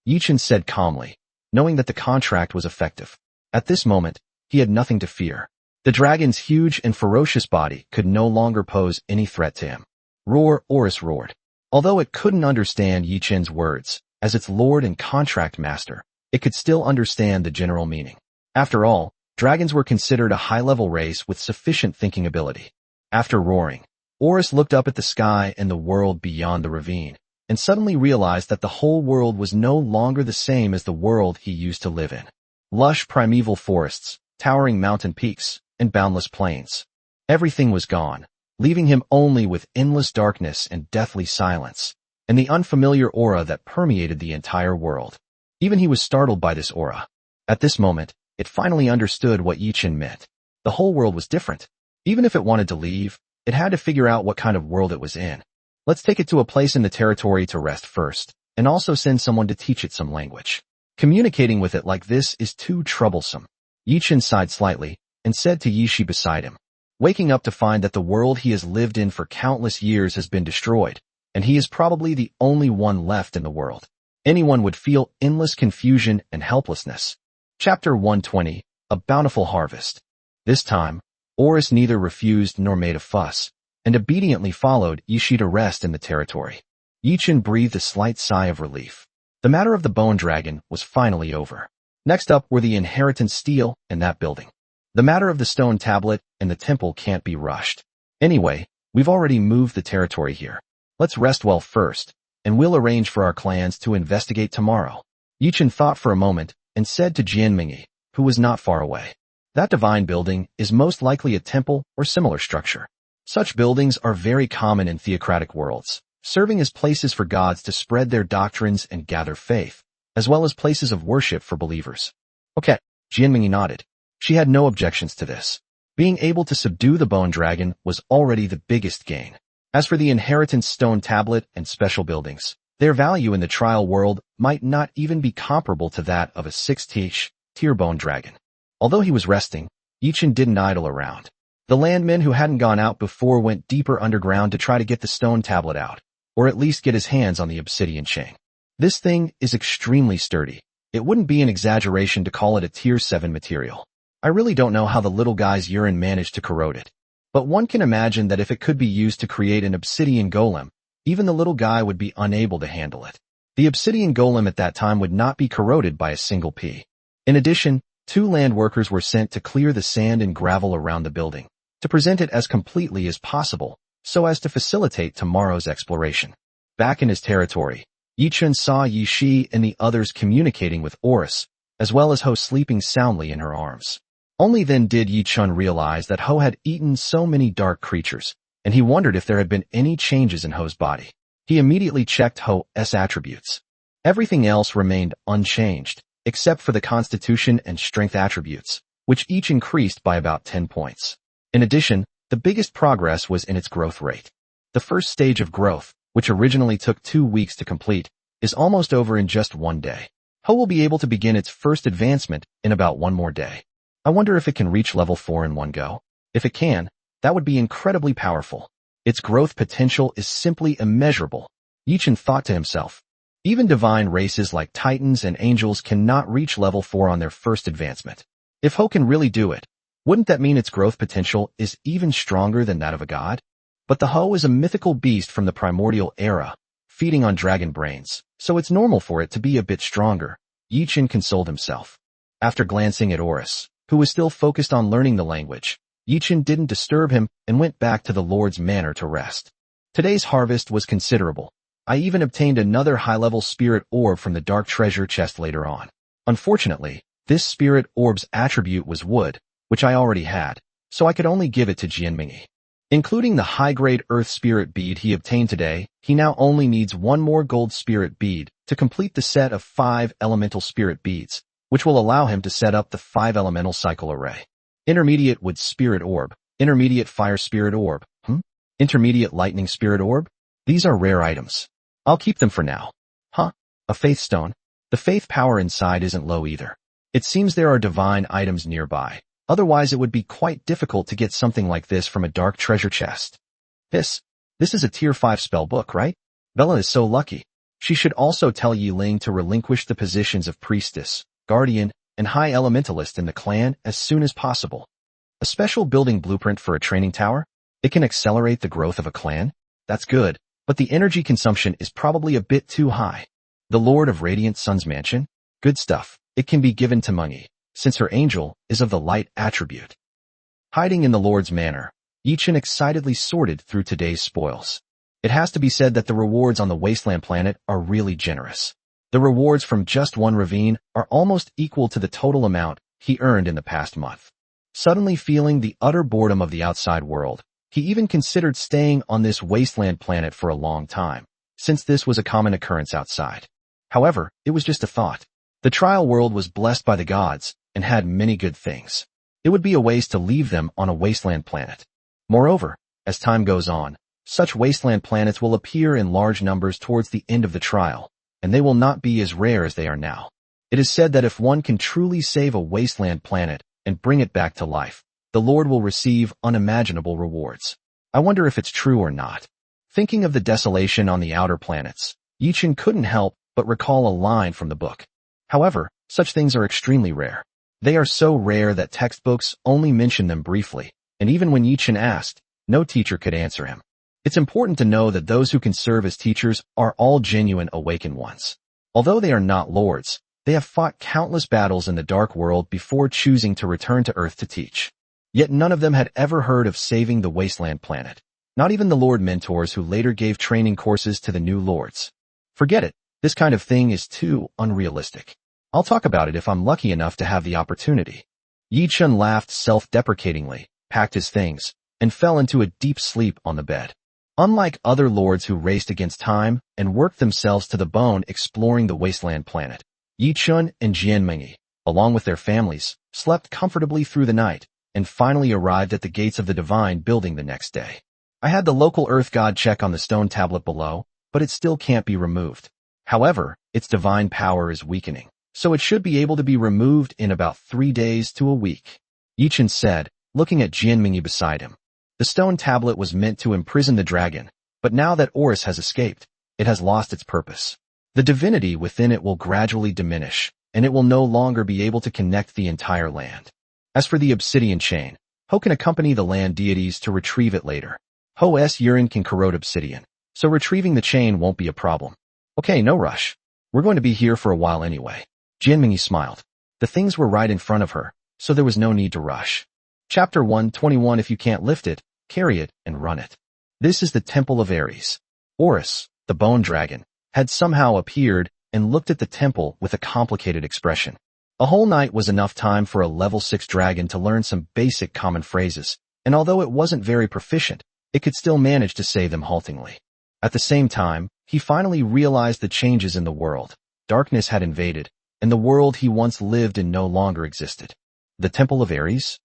Yichin said calmly, knowing that the contract was effective. At this moment, he had nothing to fear. The dragon's huge and ferocious body could no longer pose any threat to him. Roar, Oris roared. Although it couldn't understand Yichin's words, as its lord and contract master, it could still understand the general meaning. After all, dragons were considered a high-level race with sufficient thinking ability. After roaring, Oris looked up at the sky and the world beyond the ravine, and suddenly realized that the whole world was no longer the same as the world he used to live in. Lush primeval forests, towering mountain peaks, and boundless plains. Everything was gone, leaving him only with endless darkness and deathly silence, and the unfamiliar aura that permeated the entire world. Even he was startled by this aura. At this moment, it finally understood what Yichin meant. The whole world was different. Even if it wanted to leave, it had to figure out what kind of world it was in. Let's take it to a place in the territory to rest first, and also send someone to teach it some language. Communicating with it like this is too troublesome. Yichin sighed slightly, and said to Yishi beside him, waking up to find that the world he has lived in for countless years has been destroyed, and he is probably the only one left in the world. Anyone would feel endless confusion and helplessness. Chapter 120, A Bountiful Harvest. This time, Oris neither refused nor made a fuss, and obediently followed Yishi to rest in the territory. Yichin breathed a slight sigh of relief. The matter of the bone dragon was finally over. Next up were the inheritance steel and that building. The matter of the stone tablet and the temple can't be rushed. Anyway, we've already moved the territory here. Let's rest well first, and we'll arrange for our clans to investigate tomorrow. Yichin thought for a moment and said to Jianmingyi, who was not far away. That divine building is most likely a temple or similar structure. Such buildings are very common in theocratic worlds, serving as places for gods to spread their doctrines and gather faith, as well as places of worship for believers. Okay, Jianmingyi nodded. She had no objections to this. Being able to subdue the bone dragon was already the biggest gain. As for the inheritance stone tablet and special buildings, their value in the trial world might not even be comparable to that of a 6th-tier bone dragon. Although he was resting, Yichin didn't idle around. The landmen who hadn't gone out before went deeper underground to try to get the stone tablet out, or at least get his hands on the obsidian chain. This thing is extremely sturdy. It wouldn't be an exaggeration to call it a tier 7 material. I really don't know how the little guy's urine managed to corrode it. But one can imagine that if it could be used to create an obsidian golem, even the little guy would be unable to handle it. The obsidian golem at that time would not be corroded by a single pea. In addition, 2 land workers were sent to clear the sand and gravel around the building, to present it as completely as possible, so as to facilitate tomorrow's exploration. Back in his territory, Yichin saw Yishi and the others communicating with Oris, as well as Ho sleeping soundly in her arms. Only then did Yichin realize that Ho had eaten so many dark creatures, and he wondered if there had been any changes in Ho's body. He immediately checked Ho's attributes. Everything else remained unchanged, except for the constitution and strength attributes, which each increased by about 10 points. In addition, the biggest progress was in its growth rate. The first stage of growth, which originally took 2 weeks to complete, is almost over in just 1 day. Ho will be able to begin its first advancement in about 1 more day. I wonder if it can reach level 4 in one go. If it can, that would be incredibly powerful. Its growth potential is simply immeasurable. Yichin thought to himself. Even divine races like Titans and Angels cannot reach level 4 on their first advancement. If Ho can really do it, wouldn't that mean its growth potential is even stronger than that of a god? But the Ho is a mythical beast from the primordial era, feeding on dragon brains, so it's normal for it to be a bit stronger. Yichin consoled himself. After glancing at Oris, who was still focused on learning the language, Yichin didn't disturb him and went back to the Lord's manor to rest. Today's harvest was considerable. I even obtained another high-level spirit orb from the dark treasure chest later on. Unfortunately, this spirit orb's attribute was wood, which I already had, so I could only give it to Jianmingyi. Including the high-grade earth spirit bead he obtained today, he now only needs 1 more gold spirit bead to complete the set of 5 elemental spirit beads, which will allow him to set up the 5-elemental cycle array. Intermediate wood spirit orb, intermediate fire spirit orb, intermediate lightning spirit orb. These are rare items. I'll keep them for now. A faith stone. The faith power inside isn't low either. It seems there are divine items nearby. Otherwise it would be quite difficult to get something like this from a dark treasure chest. This is a tier 5 spell book, right? Bella is so lucky. She should also tell Yi Ling to relinquish the positions of priestess, guardian, and high elementalist in the clan as soon as possible. A special building blueprint for a training tower? It can accelerate the growth of a clan? That's good, but the energy consumption is probably a bit too high. The Lord of Radiant Sun's mansion? Good stuff. It can be given to Meng Yi, since her angel is of the light attribute. Hiding in the Lord's manor, Yichen excitedly sorted through today's spoils. It has to be said that the rewards on the Wasteland planet are really generous. The rewards from just one ravine are almost equal to the total amount he earned in the past month. Suddenly feeling the utter boredom of the outside world, he even considered staying on this Wasteland planet for a long time, since this was a common occurrence outside. However, it was just a thought. The trial world was blessed by the gods and had many good things. It would be a waste to leave them on a Wasteland planet. Moreover, as time goes on, such Wasteland planets will appear in large numbers towards the end of the trial, and they will not be as rare as they are now. It is said that if one can truly save a Wasteland planet and bring it back to life, the Lord will receive unimaginable rewards. I wonder if it's true or not. Thinking of the desolation on the outer planets, Yichen couldn't help but recall a line from the book. However, such things are extremely rare. They are so rare that textbooks only mention them briefly, and even when Yichen asked, no teacher could answer him. It's important to know that those who can serve as teachers are all genuine awakened ones. Although they are not lords, they have fought countless battles in the dark world before choosing to return to Earth to teach. Yet none of them had ever heard of saving the Wasteland planet. Not even the Lord mentors who later gave training courses to the new lords. Forget it. This kind of thing is too unrealistic. I'll talk about it if I'm lucky enough to have the opportunity. Yichen laughed self-deprecatingly, packed his things, and fell into a deep sleep on the bed. Unlike other lords who raced against time and worked themselves to the bone exploring the Wasteland planet, Yichen and Jian Mengyi, along with their families, slept comfortably through the night and finally arrived at the gates of the divine building the next day. I had the local earth god check on the stone tablet below, but it still can't be removed. However, its divine power is weakening, so it should be able to be removed in about 3 days to a week, Yichen said, looking at Jian Mengyi beside him. The stone tablet was meant to imprison the dragon, but now that Oris has escaped, it has lost its purpose. The divinity within it will gradually diminish, and it will no longer be able to connect the entire land. As for the obsidian chain, Ho can accompany the land deities to retrieve it later. Ho's urine can corrode obsidian, so retrieving the chain won't be a problem. Okay, no rush. We're going to be here for a while anyway. Jian Mengyi smiled. The things were right in front of her, so there was no need to rush. Chapter 121. If you can't lift it, carry it and run it. This is the Temple of Ares. Oris, the bone dragon, had somehow appeared and looked at the temple with a complicated expression. A whole night was enough time for a level 6 dragon to learn some basic common phrases, and although it wasn't very proficient, it could still manage to say them haltingly. At the same time, he finally realized the changes in the world. Darkness had invaded, and the world he once lived in no longer existed. The Temple of Ares?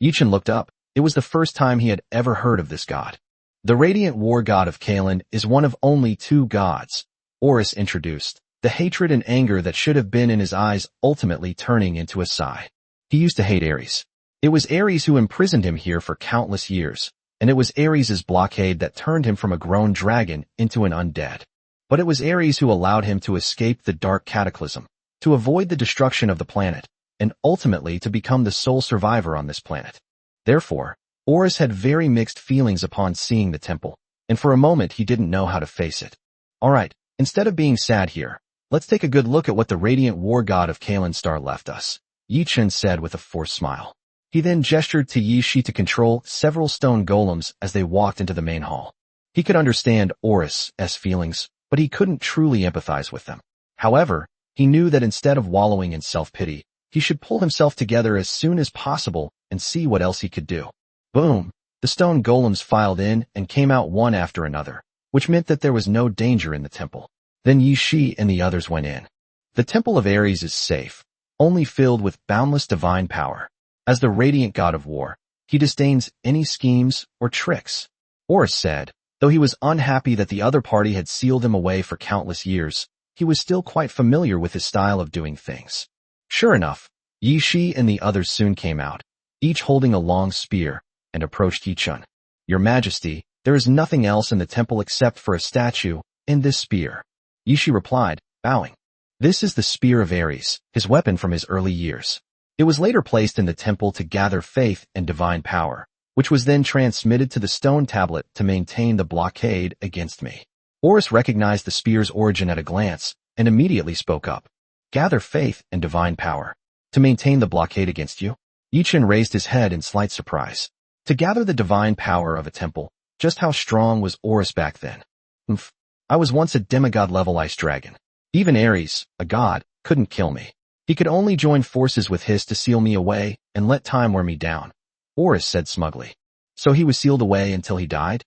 Yichen looked up. It was the first time he had ever heard of this god. The radiant war god of Kalen is one of only 2 gods, Oris introduced, the hatred and anger that should have been in his eyes ultimately turning into a sigh. He used to hate Ares. It was Ares who imprisoned him here for countless years, and it was Ares' blockade that turned him from a grown dragon into an undead. But it was Ares who allowed him to escape the dark cataclysm, to avoid the destruction of the planet, and ultimately to become the sole survivor on this planet. Therefore, Oris had very mixed feelings upon seeing the temple, and for a moment he didn't know how to face it. Alright, instead of being sad here, let's take a good look at what the radiant war god of Kalen Star left us, Yichen said with a forced smile. He then gestured to Yi Shi to control several stone golems as they walked into the main hall. He could understand Oris' feelings, but he couldn't truly empathize with them. However, he knew that instead of wallowing in self-pity, he should pull himself together as soon as possible and see what else he could do. Boom! The stone golems filed in and came out one after another, which meant that there was no danger in the temple. Then Yi Shi and the others went in. The Temple of Ares is safe. only filled with boundless divine power. As the radiant god of war, he disdains any schemes or tricks. Horus said, though he was unhappy that the other party had sealed him away for countless years, he was still quite familiar with his style of doing things. Sure enough, Yi Shi and the others soon came out, each holding a long spear, and approached Yi Chun. Your Majesty, there is nothing else in the temple except for a statue and this spear. Yi Shi replied, bowing. This is the spear of Ares, his weapon from his early years. It was later placed in the temple to gather faith and divine power, which was then transmitted to the stone tablet to maintain the blockade against me. Horus recognized the spear's origin at a glance and immediately spoke up. Gather faith and divine power. To maintain the blockade against you? Yi Chun raised his head in slight surprise. To gather the divine power of a temple, just how strong was Horus back then? I was once a demigod-level ice dragon. Even Ares, a god, couldn't kill me. He could only join forces with his to seal me away and let time wear me down, Horus said smugly. So he was sealed away until he died?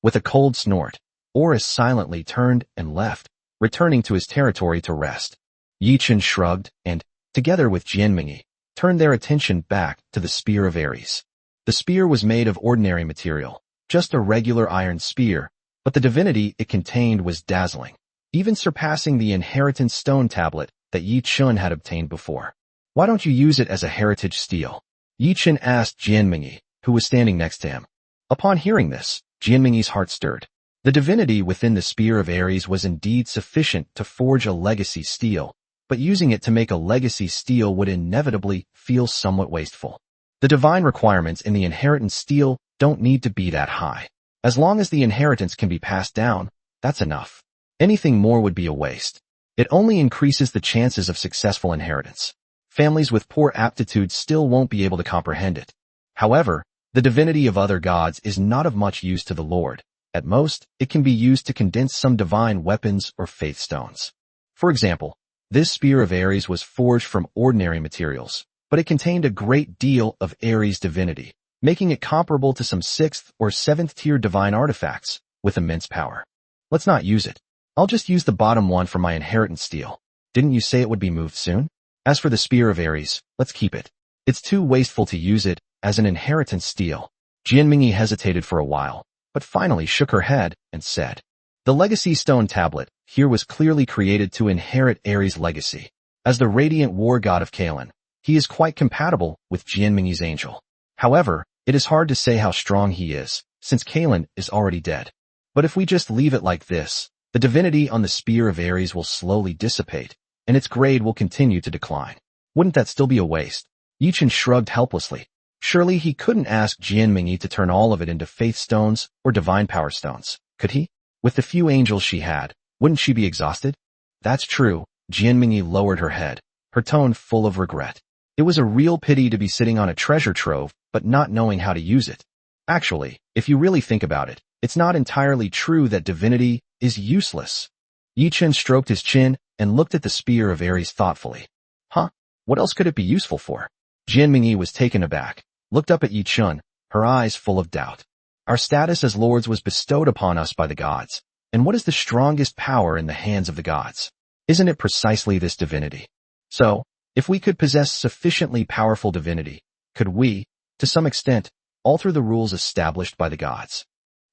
With a cold snort, Horus silently turned and left, returning to his territory to rest. Yi Chun shrugged and, together with Jianmingyi, turned their attention back to the spear of Ares. The spear was made of ordinary material, just a regular iron spear, but the divinity it contained was dazzling, even surpassing the inheritance stone tablet that Yi Chun had obtained before. Why don't you use it as a heritage steel? Yi Chun asked Jianmingyi, who was standing next to him. Upon hearing this, Jianmingyi's heart stirred. The divinity within the spear of Ares was indeed sufficient to forge a legacy steel, but using it to make a legacy steel would inevitably feel somewhat wasteful. The divine requirements in the inheritance steel don't need to be that high. As long as the inheritance can be passed down, that's enough. Anything more would be a waste. It only increases the chances of successful inheritance. Families with poor aptitudes still won't be able to comprehend it. However, the divinity of other gods is not of much use to the Lord. At most, it can be used to condense some divine weapons or faith stones. For example, this spear of Ares was forged from ordinary materials, but it contained a great deal of Ares divinity, making it comparable to some 6th or 7th tier divine artifacts with immense power. Let's not use it. I'll just use the bottom one for my inheritance steel. Didn't you say it would be moved soon? As for the spear of Ares, let's keep it. It's too wasteful to use it as an inheritance steel. Jianmingyi hesitated for a while, but finally shook her head and said, the legacy stone tablet here was clearly created to inherit Ares' legacy. As the radiant war god of Kalen, he is quite compatible with Jianmingyi's angel. However, it is hard to say how strong he is, since Kalen is already dead. But if we just leave it like this, the divinity on the spear of Ares will slowly dissipate, and its grade will continue to decline. Wouldn't that still be a waste? Yi Chun shrugged helplessly. Surely he couldn't ask Jianmingyi to turn all of it into faith stones or divine power stones, could he? With the few angels she had, wouldn't she be exhausted? That's true, Jianmingyi lowered her head, her tone full of regret. It was a real pity to be sitting on a treasure trove, but not knowing how to use it. Actually, if you really think about it, it's not entirely true that divinity is useless. Yi Chun stroked his chin and looked at the spear of Ares thoughtfully. Huh? What else could it be useful for? Jianmingyi was taken aback, looked up at Yi Chun, her eyes full of doubt. Our status as lords was bestowed upon us by the gods, and what is the strongest power in the hands of the gods? Isn't it precisely this divinity? So, if we could possess sufficiently powerful divinity, could we, to some extent, alter the rules established by the gods?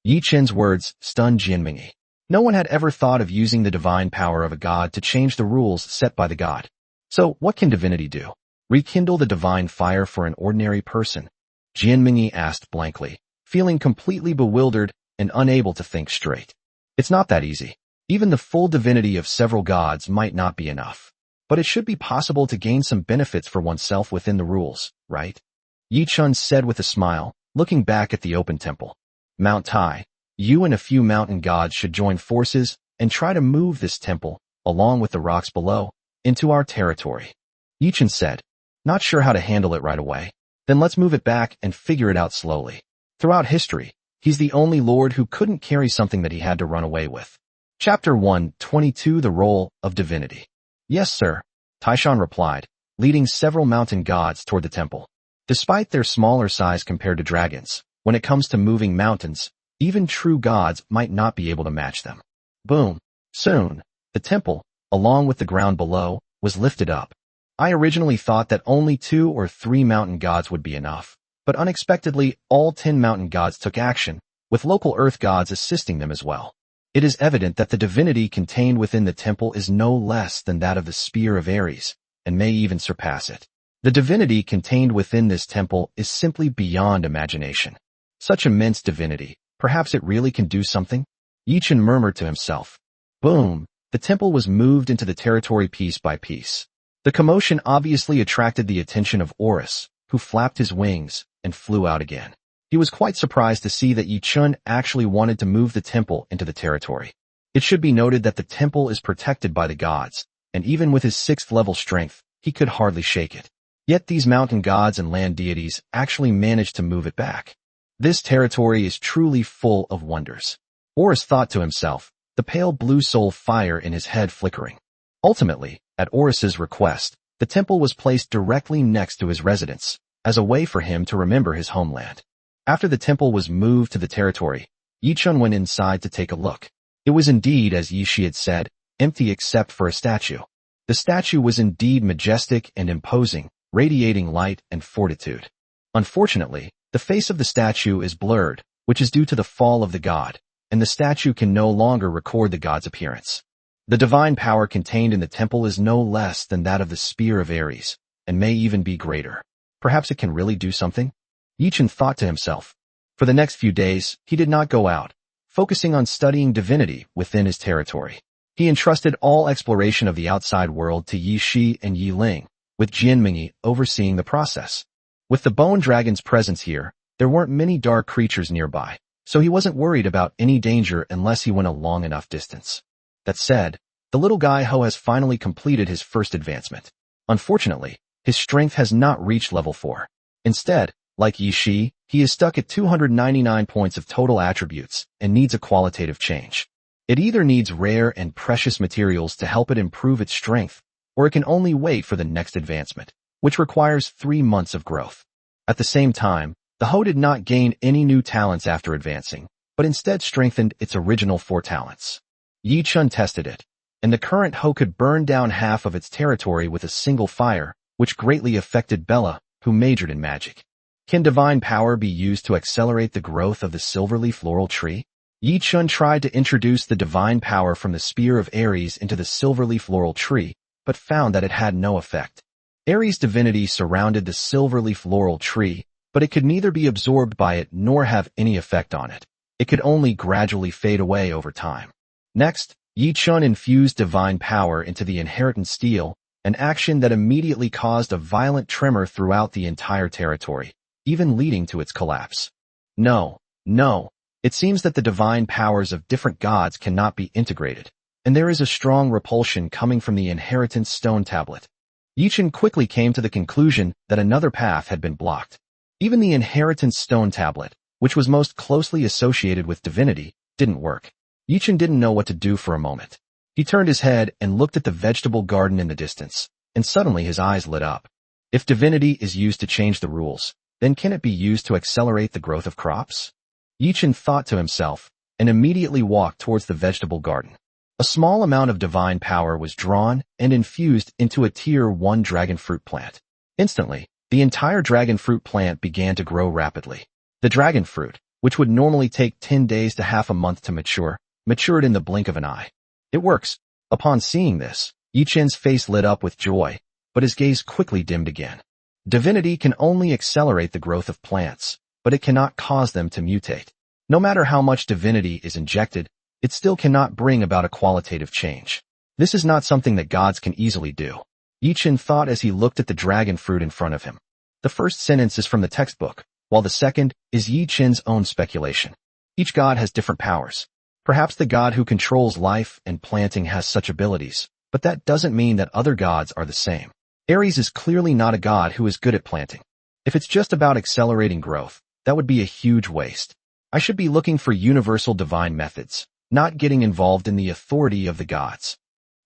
Yi Chun's words stunned Jianmingyi. No one had ever thought of using the divine power of a god to change the rules set by the god. So, what can divinity do? Rekindle the divine fire for an ordinary person? Jianmingyi asked blankly, feeling completely bewildered and unable to think straight. It's not that easy. Even the full divinity of several gods might not be enough. But it should be possible to gain some benefits for oneself within the rules, right? Yi Chun said with a smile, looking back at the open temple. Mount Tai, you and a few mountain gods should join forces and try to move this temple, along with the rocks below, into our territory. Yi Chun said, not sure how to handle it right away. Then let's move it back and figure it out slowly. Throughout history, he's the only lord who couldn't carry something that he had to run away with. Chapter 122 The Role of Divinity. Yes, sir, Taishan replied, leading several mountain gods toward the temple. Despite their smaller size compared to dragons, when it comes to moving mountains, even true gods might not be able to match them. Boom. Soon, the temple, along with the ground below, was lifted up. I originally thought that only 2 or 3 mountain gods would be enough, but unexpectedly all 10 mountain gods took action, with local earth gods assisting them as well. It is evident that the divinity contained within the temple is no less than that of the spear of Ares, and may even surpass it. The divinity contained within this temple is simply beyond imagination. Such immense divinity, perhaps it really can do something? Yichen murmured to himself. Boom! The temple was moved into the territory piece by piece. The commotion obviously attracted the attention of Horus, who flapped his wings and flew out again. He was quite surprised to see that Yichen actually wanted to move the temple into the territory. It should be noted that the temple is protected by the gods, and even with his 6th level strength, he could hardly shake it. Yet these mountain gods and land deities actually managed to move it back. This territory is truly full of wonders. Horus thought to himself, the pale blue soul fire in his head flickering. Ultimately, at Horus's request, the temple was placed directly next to his residence, as a way for him to remember his homeland. After the temple was moved to the territory, Yichen went inside to take a look. It was indeed, as Yishi had said, empty except for a statue. The statue was indeed majestic and imposing, radiating light and fortitude. Unfortunately, the face of the statue is blurred, which is due to the fall of the god, and the statue can no longer record the god's appearance. The divine power contained in the temple is no less than that of the spear of Ares, and may even be greater. Perhaps it can really do something? Yichen thought to himself. For the next few days, he did not go out, focusing on studying divinity within his territory. He entrusted all exploration of the outside world to Yi Shi and Yi Ling, with Jianmingyi overseeing the process. With the bone dragon's presence here, there weren't many dark creatures nearby, so he wasn't worried about any danger unless he went a long enough distance. That said, the little guy Ho has finally completed his first advancement. Unfortunately, his strength has not reached level 4. Instead, like Yi Shi, he is stuck at 299 points of total attributes and needs a qualitative change. It either needs rare and precious materials to help it improve its strength, or it can only wait for the next advancement, which requires 3 months of growth. At the same time, the Ho did not gain any new talents after advancing, but instead strengthened its original 4 talents. Yichen tested it, and the current Ho could burn down half of its territory with a single fire, which greatly affected Bella, who majored in magic. Can divine power be used to accelerate the growth of the silverleaf laurel tree? Yichen tried to introduce the divine power from the spear of Ares into the silverleaf laurel tree, but found that it had no effect. Ares' divinity surrounded the silverleaf laurel tree, but it could neither be absorbed by it nor have any effect on it. It could only gradually fade away over time. Next, Yichen infused divine power into the inheritance steel, an action that immediately caused a violent tremor throughout the entire territory, even leading to its collapse. No. It seems that the divine powers of different gods cannot be integrated, and there is a strong repulsion coming from the inheritance stone tablet. Yichen quickly came to the conclusion that another path had been blocked. Even the inheritance stone tablet, which was most closely associated with divinity, didn't work. Yichen didn't know what to do for a moment. He turned his head and looked at the vegetable garden in the distance, and suddenly his eyes lit up. If divinity is used to change the rules, then can it be used to accelerate the growth of crops? Yichen thought to himself, and immediately walked towards the vegetable garden. A small amount of divine power was drawn and infused into a tier 1 dragon fruit plant. Instantly, the entire dragon fruit plant began to grow rapidly. The dragon fruit, which would normally take 10 days to half a month to mature, matured in the blink of an eye. It works. Upon seeing this, Yichen's face lit up with joy, but his gaze quickly dimmed again. Divinity can only accelerate the growth of plants, but it cannot cause them to mutate. No matter how much divinity is injected, it still cannot bring about a qualitative change. This is not something that gods can easily do. Yichen thought as he looked at the dragon fruit in front of him. The first sentence is from the textbook, while the second is Yichen's own speculation. Each god has different powers. Perhaps the god who controls life and planting has such abilities, but that doesn't mean that other gods are the same. Ares is clearly not a god who is good at planting. If it's just about accelerating growth, that would be a huge waste. I should be looking for universal divine methods, not getting involved in the authority of the gods.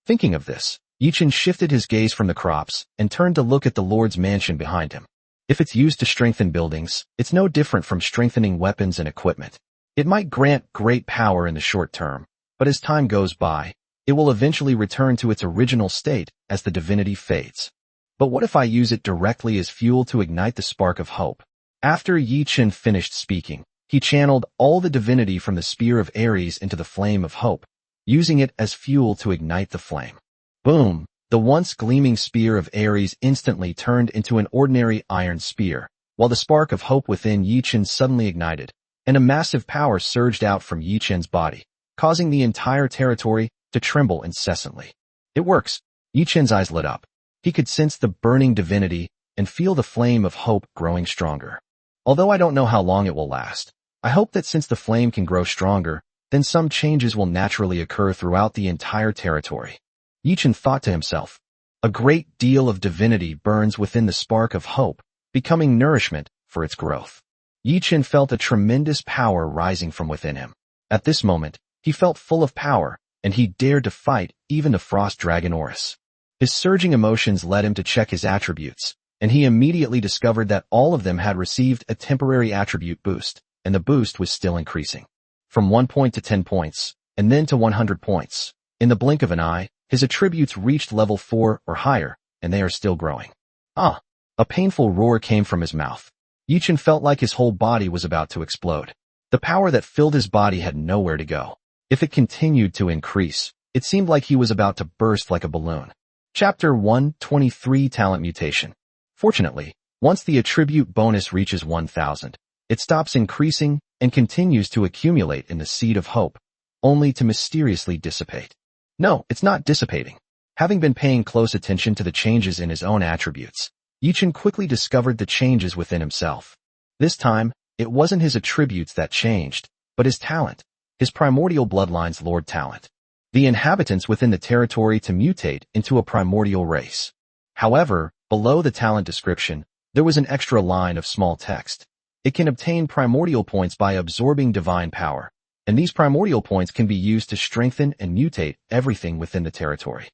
Thinking of this, Yichen shifted his gaze from the crops and turned to look at the Lord's mansion behind him. If it's used to strengthen buildings, it's no different from strengthening weapons and equipment. It might grant great power in the short term, but as time goes by, it will eventually return to its original state as the divinity fades. But what if I use it directly as fuel to ignite the spark of hope? After Yi Chen finished speaking, he channeled all the divinity from the spear of Ares into the flame of hope, using it as fuel to ignite the flame. Boom! The once gleaming spear of Ares instantly turned into an ordinary iron spear, while the spark of hope within Yi Chen suddenly ignited, and a massive power surged out from Yi Chen's body, causing the entire territory to tremble incessantly. It works. Yi Chen's eyes lit up. He could sense the burning divinity and feel the flame of hope growing stronger. Although I don't know how long it will last, I hope that since the flame can grow stronger, then some changes will naturally occur throughout the entire territory. Yi Chen thought to himself. A great deal of divinity burns within the spark of hope, becoming nourishment for its growth. Yi Chen felt a tremendous power rising from within him. At this moment, he felt full of power, and he dared to fight even the frost dragon Horus. His surging emotions led him to check his attributes, and he immediately discovered that all of them had received a temporary attribute boost, and the boost was still increasing. From 1 point to 10 points, and then to 100 points. In the blink of an eye, his attributes reached level 4 or higher, and they are still growing. Ah! A painful roar came from his mouth. Yi Chen felt like his whole body was about to explode. The power that filled his body had nowhere to go. If it continued to increase, it seemed like he was about to burst like a balloon. Chapter 123 Talent Mutation. Fortunately, once the attribute bonus reaches 1000, it stops increasing and continues to accumulate in the seed of hope, only to mysteriously dissipate. No, it's not dissipating. Having been paying close attention to the changes in his own attributes, Yi Chen quickly discovered the changes within himself. This time, it wasn't his attributes that changed, but his talent, his primordial bloodline's Lord talent. The inhabitants within the territory to mutate into a primordial race. However, below the talent description, there was an extra line of small text. It can obtain primordial points by absorbing divine power, and these primordial points can be used to strengthen and mutate everything within the territory.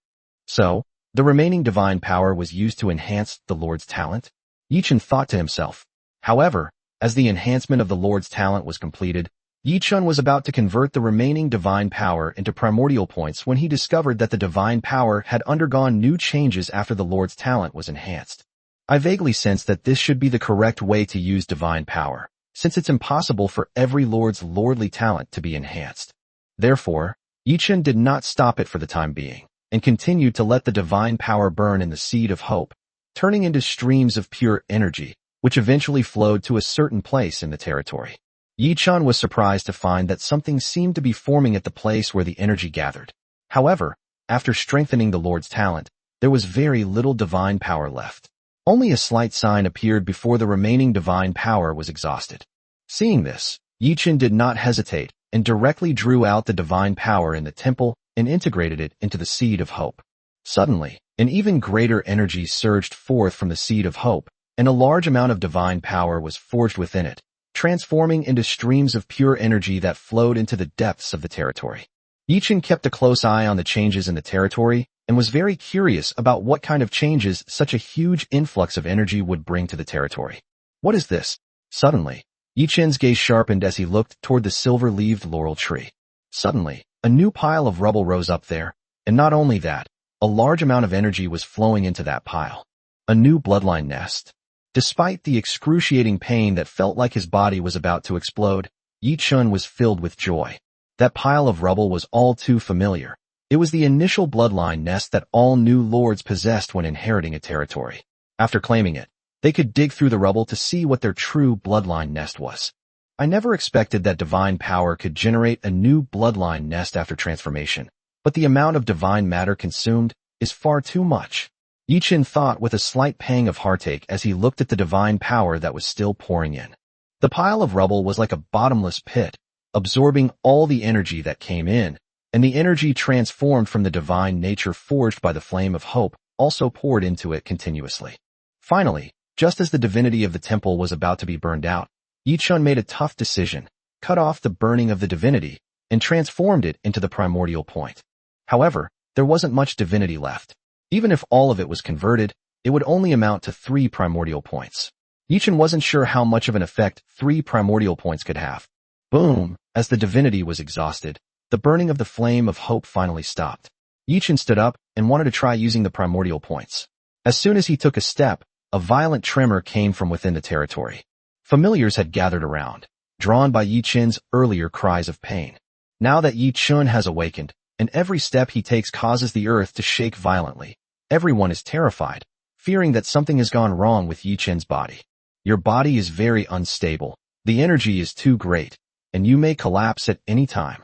So, the remaining divine power was used to enhance the Lord's talent? Yi Chen thought to himself. However, as the enhancement of the Lord's talent was completed, Yi Chen was about to convert the remaining divine power into primordial points when he discovered that the divine power had undergone new changes after the Lord's talent was enhanced. I vaguely sensed that this should be the correct way to use divine power, since it's impossible for every Lord's lordly talent to be enhanced. Therefore, Yi Chen did not stop it for the time being, and continued to let the divine power burn in the seed of hope, turning into streams of pure energy, which eventually flowed to a certain place in the territory. Yi Chen was surprised to find that something seemed to be forming at the place where the energy gathered. However, after strengthening the Lord's talent, there was very little divine power left. Only a slight sign appeared before the remaining divine power was exhausted. Seeing this, Yi Chen did not hesitate and directly drew out the divine power in the temple and integrated it into the seed of hope. Suddenly, an even greater energy surged forth from the seed of hope, and a large amount of divine power was forged within it, transforming into streams of pure energy that flowed into the depths of the territory. Yi Chen kept a close eye on the changes in the territory and was very curious about what kind of changes such a huge influx of energy would bring to the territory. What is this? Suddenly, Yi Chen's gaze sharpened as he looked toward the silver-leaved laurel tree. Suddenly, a new pile of rubble rose up there, and not only that, a large amount of energy was flowing into that pile. A new bloodline nest. Despite the excruciating pain that felt like his body was about to explode, Yi Chen was filled with joy. That pile of rubble was all too familiar. It was the initial bloodline nest that all new lords possessed when inheriting a territory. After claiming it, they could dig through the rubble to see what their true bloodline nest was. I never expected that divine power could generate a new bloodline nest after transformation, but the amount of divine matter consumed is far too much. Yi Chen thought with a slight pang of heartache as he looked at the divine power that was still pouring in. The pile of rubble was like a bottomless pit, absorbing all the energy that came in, and the energy transformed from the divine nature forged by the flame of hope also poured into it continuously. Finally, just as the divinity of the temple was about to be burned out, Yi Chen made a tough decision, cut off the burning of the divinity, and transformed it into the primordial point. However, there wasn't much divinity left. Even if all of it was converted, it would only amount to 3 primordial points. Yi Chen wasn't sure how much of an effect 3 primordial points could have. Boom! As the divinity was exhausted, the burning of the flame of hope finally stopped. Yi Chen stood up and wanted to try using the primordial points. As soon as he took a step, a violent tremor came from within the territory. Familiars had gathered around, drawn by Yi Chen's earlier cries of pain. Now that Yi Chen has awakened, and every step he takes causes the earth to shake violently, everyone is terrified, fearing that something has gone wrong with Yi Chen's body. Your body is very unstable, the energy is too great, and you may collapse at any time.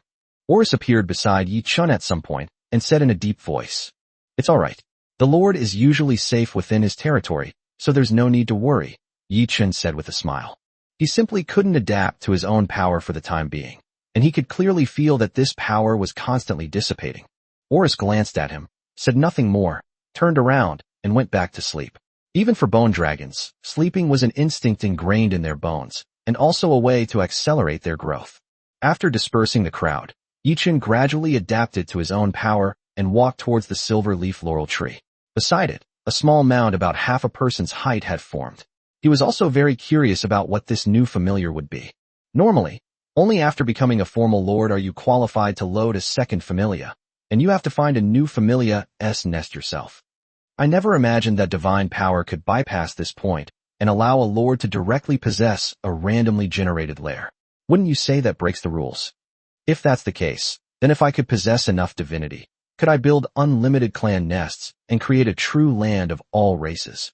Horus appeared beside Yi Chen at some point and said in a deep voice, "It's all right. The Lord is usually safe within his territory, so there's no need to worry," Yi Chen said with a smile. He simply couldn't adapt to his own power for the time being, and he could clearly feel that this power was constantly dissipating. Horus glanced at him, said nothing more, turned around, and went back to sleep. Even for bone dragons, sleeping was an instinct ingrained in their bones, and also a way to accelerate their growth. After dispersing the crowd, Yi Chen gradually adapted to his own power and walked towards the silver leaf laurel tree. Beside it, a small mound about half a person's height had formed. He was also very curious about what this new familiar would be. Normally, only after becoming a formal lord are you qualified to load a second familia, and you have to find a new familia's nest yourself. I never imagined that divine power could bypass this point and allow a lord to directly possess a randomly generated lair. Wouldn't you say that breaks the rules? If that's the case, then if I could possess enough divinity, could I build unlimited clan nests and create a true land of all races?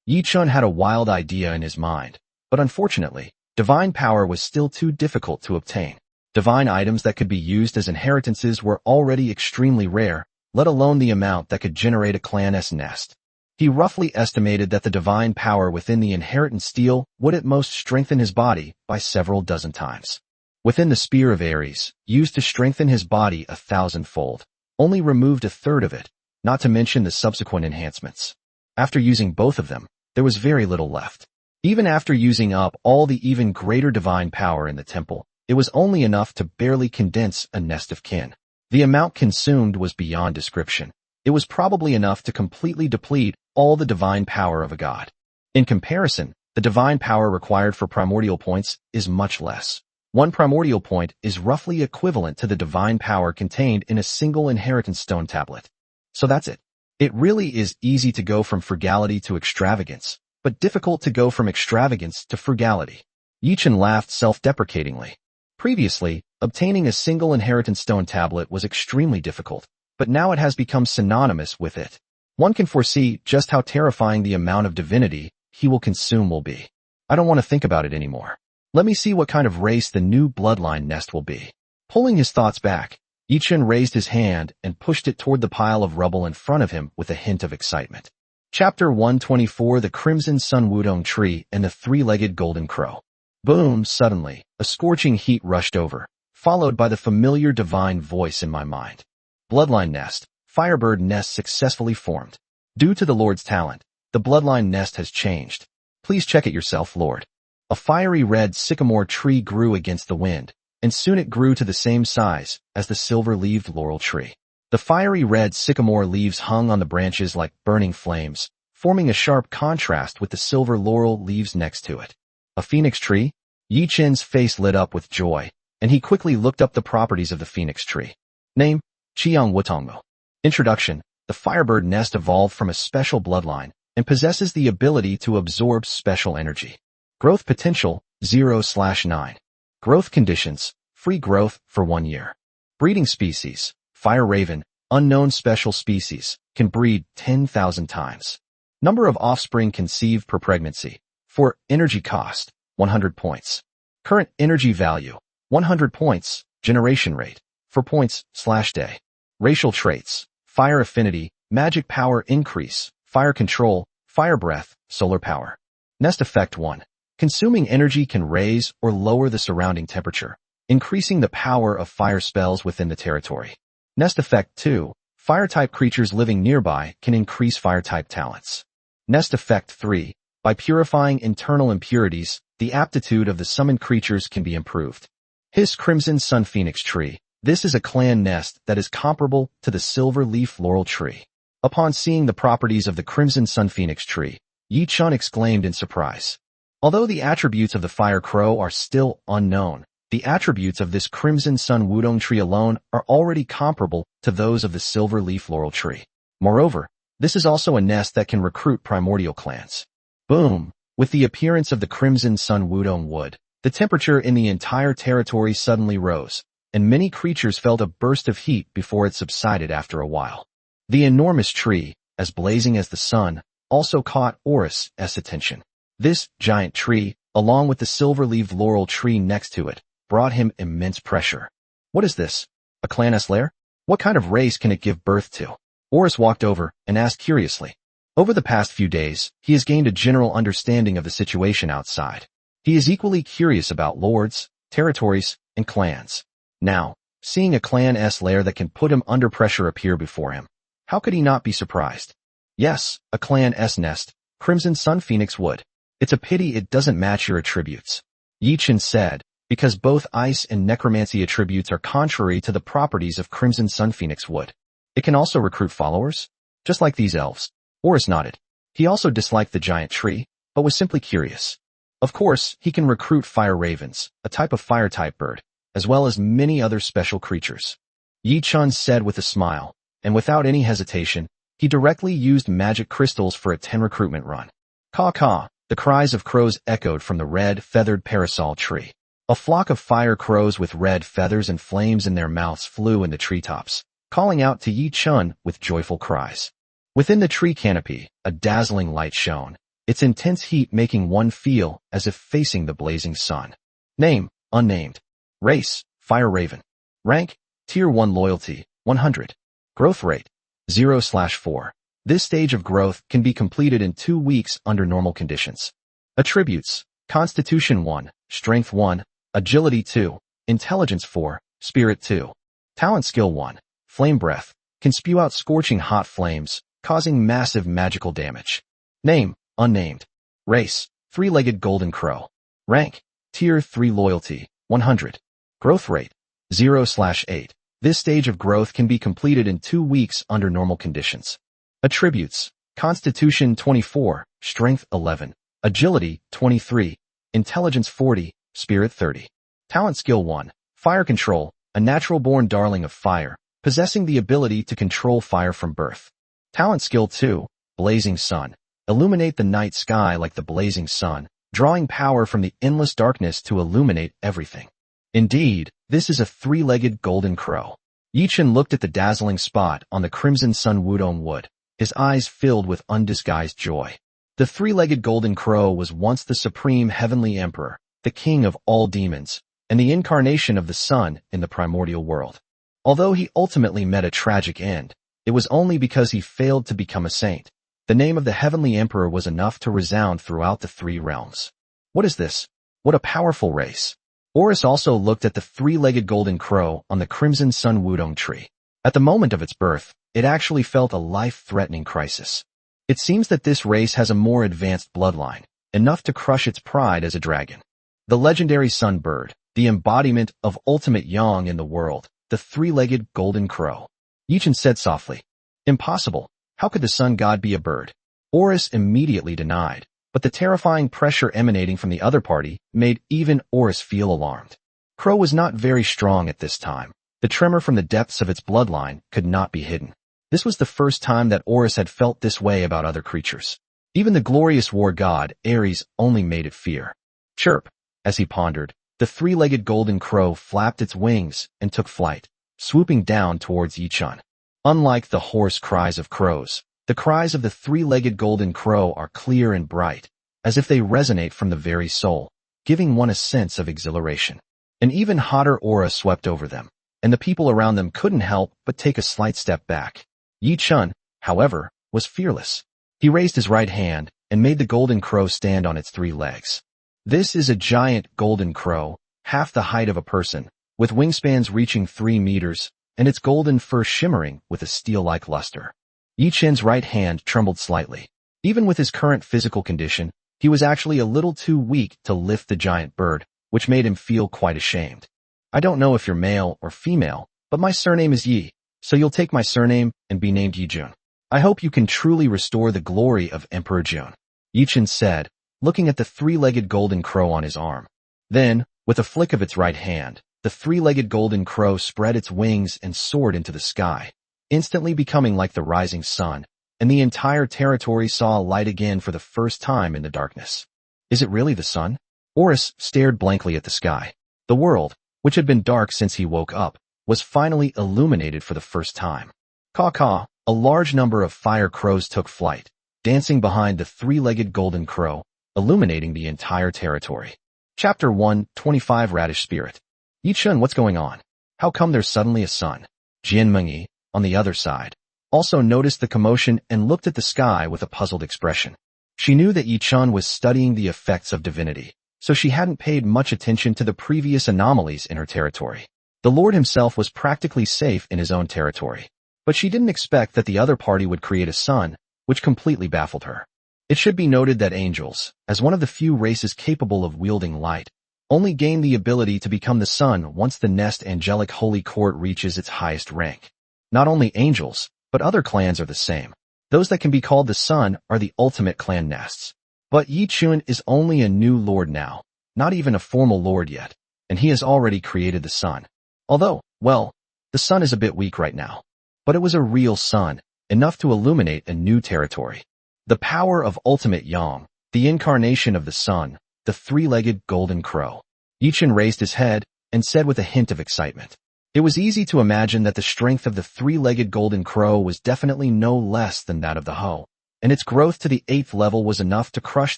Yi Chen had a wild idea in his mind, but unfortunately, divine power was still too difficult to obtain. Divine items that could be used as inheritances were already extremely rare, let alone the amount that could generate a clan's nest. He roughly estimated that the divine power within the inheritance steel would at most strengthen his body by several dozen times. Within the Spear of Ares, used to strengthen his body 1,000-fold, only removed a third of it, not to mention the subsequent enhancements. After using both of them, there was very little left. Even after using up all the even greater divine power in the temple, it was only enough to barely condense a nest of kin. The amount consumed was beyond description. It was probably enough to completely deplete all the divine power of a god. In comparison, the divine power required for primordial points is much less. One primordial point is roughly equivalent to the divine power contained in a single inheritance stone tablet. So that's it. It really is easy to go from frugality to extravagance, but difficult to go from extravagance to frugality. Yi Chen laughed self-deprecatingly. Previously, obtaining a single inheritance stone tablet was extremely difficult, but now it has become synonymous with it. One can foresee just how terrifying the amount of divinity he will consume will be. I don't want to think about it anymore. Let me see what kind of race the new bloodline nest will be. Pulling his thoughts back, Yi Chen raised his hand and pushed it toward the pile of rubble in front of him with a hint of excitement. Chapter 124: The Crimson Sun Wudong Tree and the Three-Legged Golden Crow. Boom! Suddenly, a scorching heat rushed over, followed by the familiar divine voice in my mind. Bloodline nest, Firebird nest successfully formed. Due to the Lord's talent, the bloodline nest has changed. Please check it yourself, Lord. A fiery red sycamore tree grew against the wind, and soon it grew to the same size as the silver-leaved laurel tree. The fiery red sycamore leaves hung on the branches like burning flames, forming a sharp contrast with the silver laurel leaves next to it. A phoenix tree? Yi Chen's face lit up with joy, and he quickly looked up the properties of the phoenix tree. Name: Qiang Wutongmo. Introduction: the Firebird nest evolved from a special bloodline and possesses the ability to absorb special energy. Growth potential: 0/9. Growth conditions: free growth for 1 year. Breeding species: Fire Raven, unknown special species, can breed 10,000 times. Number of offspring conceived per pregnancy. For energy cost, 100 points. Current energy value, 100 points. Generation rate, for points/day. Racial traits: fire affinity, magic power increase, fire control, fire breath, solar power. Nest effect 1. Consuming energy can raise or lower the surrounding temperature, increasing the power of fire spells within the territory. Nest effect 2. Fire-type creatures living nearby can increase fire-type talents. Nest effect 3. By purifying internal impurities, the aptitude of the summoned creatures can be improved. His Crimson Sun Phoenix Tree. This is a clan nest that is comparable to the Silver Leaf Laurel Tree. Upon seeing the properties of the Crimson Sun Phoenix Tree, Yi Chen exclaimed in surprise. Although the attributes of the Fire Crow are still unknown, the attributes of this Crimson Sun Wudong Tree alone are already comparable to those of the Silver Leaf Laurel Tree. Moreover, This is also a nest that can recruit primordial clans. Boom! With the appearance of the Crimson Sun Wudong Wood, the temperature in the entire territory suddenly rose, and many creatures felt a burst of heat before it subsided after a while. The enormous tree, as blazing as the sun, also caught Oris' attention. This giant tree, along with the silver-leaved laurel tree next to it, brought him immense pressure. What is this? A clan lair? What kind of race can it give birth to? Oris walked over and asked curiously. Over the past few days, he has gained a general understanding of the situation outside. He is equally curious about lords, territories, and clans. Now, seeing a clan's lair that can put him under pressure appear before him, how could he not be surprised? Yes, a clan's nest, Crimson Sun Phoenix Wood. It's a pity it doesn't match your attributes. Yi-Chin said, because both ice and necromancy attributes are contrary to the properties of Crimson Sun Phoenix Wood. It can also recruit followers, just like these elves. Oris nodded. He also disliked the giant tree, but was simply curious. Of course, he can recruit fire ravens, a type of fire-type bird, as well as many other special creatures. Yi-Chin said with a smile, and without any hesitation, he directly used magic crystals for a 10 recruitment run. Caw-caw, the cries of crows echoed from the red, feathered parasol tree. A flock of fire crows with red feathers and flames in their mouths flew in the treetops, calling out to Yi-Chin with joyful cries. Within the tree canopy, a dazzling light shone, its intense heat making one feel as if facing the blazing sun. Name, unnamed. Race, fire raven. Rank, Tier 1 loyalty, 100. Growth rate, 0/4. This stage of growth can be completed in 2 weeks under normal conditions. Attributes, Constitution 1, Strength 1, Agility 2, Intelligence 4, Spirit 2. Talent Skill 1, Flame Breath, can spew out scorching hot flames, causing massive magical damage. Name, unnamed. Race, three-legged golden crow. Rank, Tier 3 loyalty, 100. Growth rate, 0/8. This stage of growth can be completed in 2 weeks under normal conditions. Attributes, Constitution 24, Strength 11, Agility 23, Intelligence 40, Spirit 30. Talent Skill 1, Fire Control, a natural-born darling of fire, possessing the ability to control fire from birth. Talent Skill 2, Blazing Sun, illuminate the night sky like the blazing sun, drawing power from the endless darkness to illuminate everything. Indeed, this is a three-legged golden crow. Yi-Chin looked at the dazzling spot on the Crimson Sun Wudong Wood, his eyes filled with undisguised joy. The three-legged golden crow was once the supreme heavenly emperor, the king of all demons, and the incarnation of the sun in the primordial world. Although he ultimately met a tragic end, it was only because he failed to become a saint. The name of the heavenly emperor was enough to resound throughout the 3 realms. What is this? What a powerful race. Oris also looked at the three-legged golden crow on the Crimson Sun Wudong tree. At the moment of its birth, it actually felt a life-threatening crisis. It seems that this race has a more advanced bloodline, enough to crush its pride as a dragon. The legendary sun bird, the embodiment of ultimate yang in the world, the three-legged golden crow. Yi-Chin said softly, "Impossible. How could the sun god be a bird?" Oris immediately denied, but the terrifying pressure emanating from the other party made even Oris feel alarmed. Crow was not very strong at this time. The tremor from the depths of its bloodline could not be hidden. This was the first time that Oris had felt this way about other creatures. Even the glorious war god, Ares, only made it fear. Chirp! As he pondered, the three-legged golden crow flapped its wings and took flight, swooping down towards Yi-Chin. Unlike the hoarse cries of crows, the cries of the three-legged golden crow are clear and bright, as if they resonate from the very soul, giving one a sense of exhilaration. An even hotter aura swept over them, and the people around them couldn't help but take a slight step back. Yi-Chin, however, was fearless. He raised his right hand and made the golden crow stand on its 3 legs. This is a giant golden crow, half the height of a person, with wingspans reaching 3 meters, and its golden fur shimmering with a steel-like luster. Yi-Chin's right hand trembled slightly. Even with his current physical condition, he was actually a little too weak to lift the giant bird, which made him feel quite ashamed. "I don't know if you're male or female, but my surname is Yi, so you'll take my surname and be named Yi-Jun. I hope you can truly restore the glory of Emperor Jun," Yi-Chin said, looking at the three-legged golden crow on his arm. Then, with a flick of its right hand, the three-legged golden crow spread its wings and soared into the sky, instantly becoming like the rising sun, and the entire territory saw a light again for the first time in the darkness. Is it really the sun? Oris stared blankly at the sky. The world, which had been dark since he woke up, was finally illuminated for the first time. Caw-caw, a large number of fire crows took flight, dancing behind the three-legged golden crow, illuminating the entire territory. Chapter 125 Radish Spirit. Yichun, what's going on? How come there's suddenly a sun? Jianmengyi, on the other side, also noticed the commotion and looked at the sky with a puzzled expression. She knew that Yichun was studying the effects of divinity, so she hadn't paid much attention to the previous anomalies in her territory. The Lord himself was practically safe in his own territory, but she didn't expect that the other party would create a sun, which completely baffled her. It should be noted that angels, as one of the few races capable of wielding light, only gain the ability to become the sun once the Nest Angelic Holy Court reaches its highest rank. Not only angels, but other clans are the same. Those that can be called the sun are the ultimate clan nests. But Yichun is only a new lord now, not even a formal lord yet, and he has already created the sun. Although, well, the sun is a bit weak right now. But it was a real sun, enough to illuminate a new territory. The power of ultimate Yang, the incarnation of the sun, the three-legged golden crow. Yichun raised his head and said with a hint of excitement. It was easy to imagine that the strength of the three-legged golden crow was definitely no less than that of the Ho, and its growth to the 8th level was enough to crush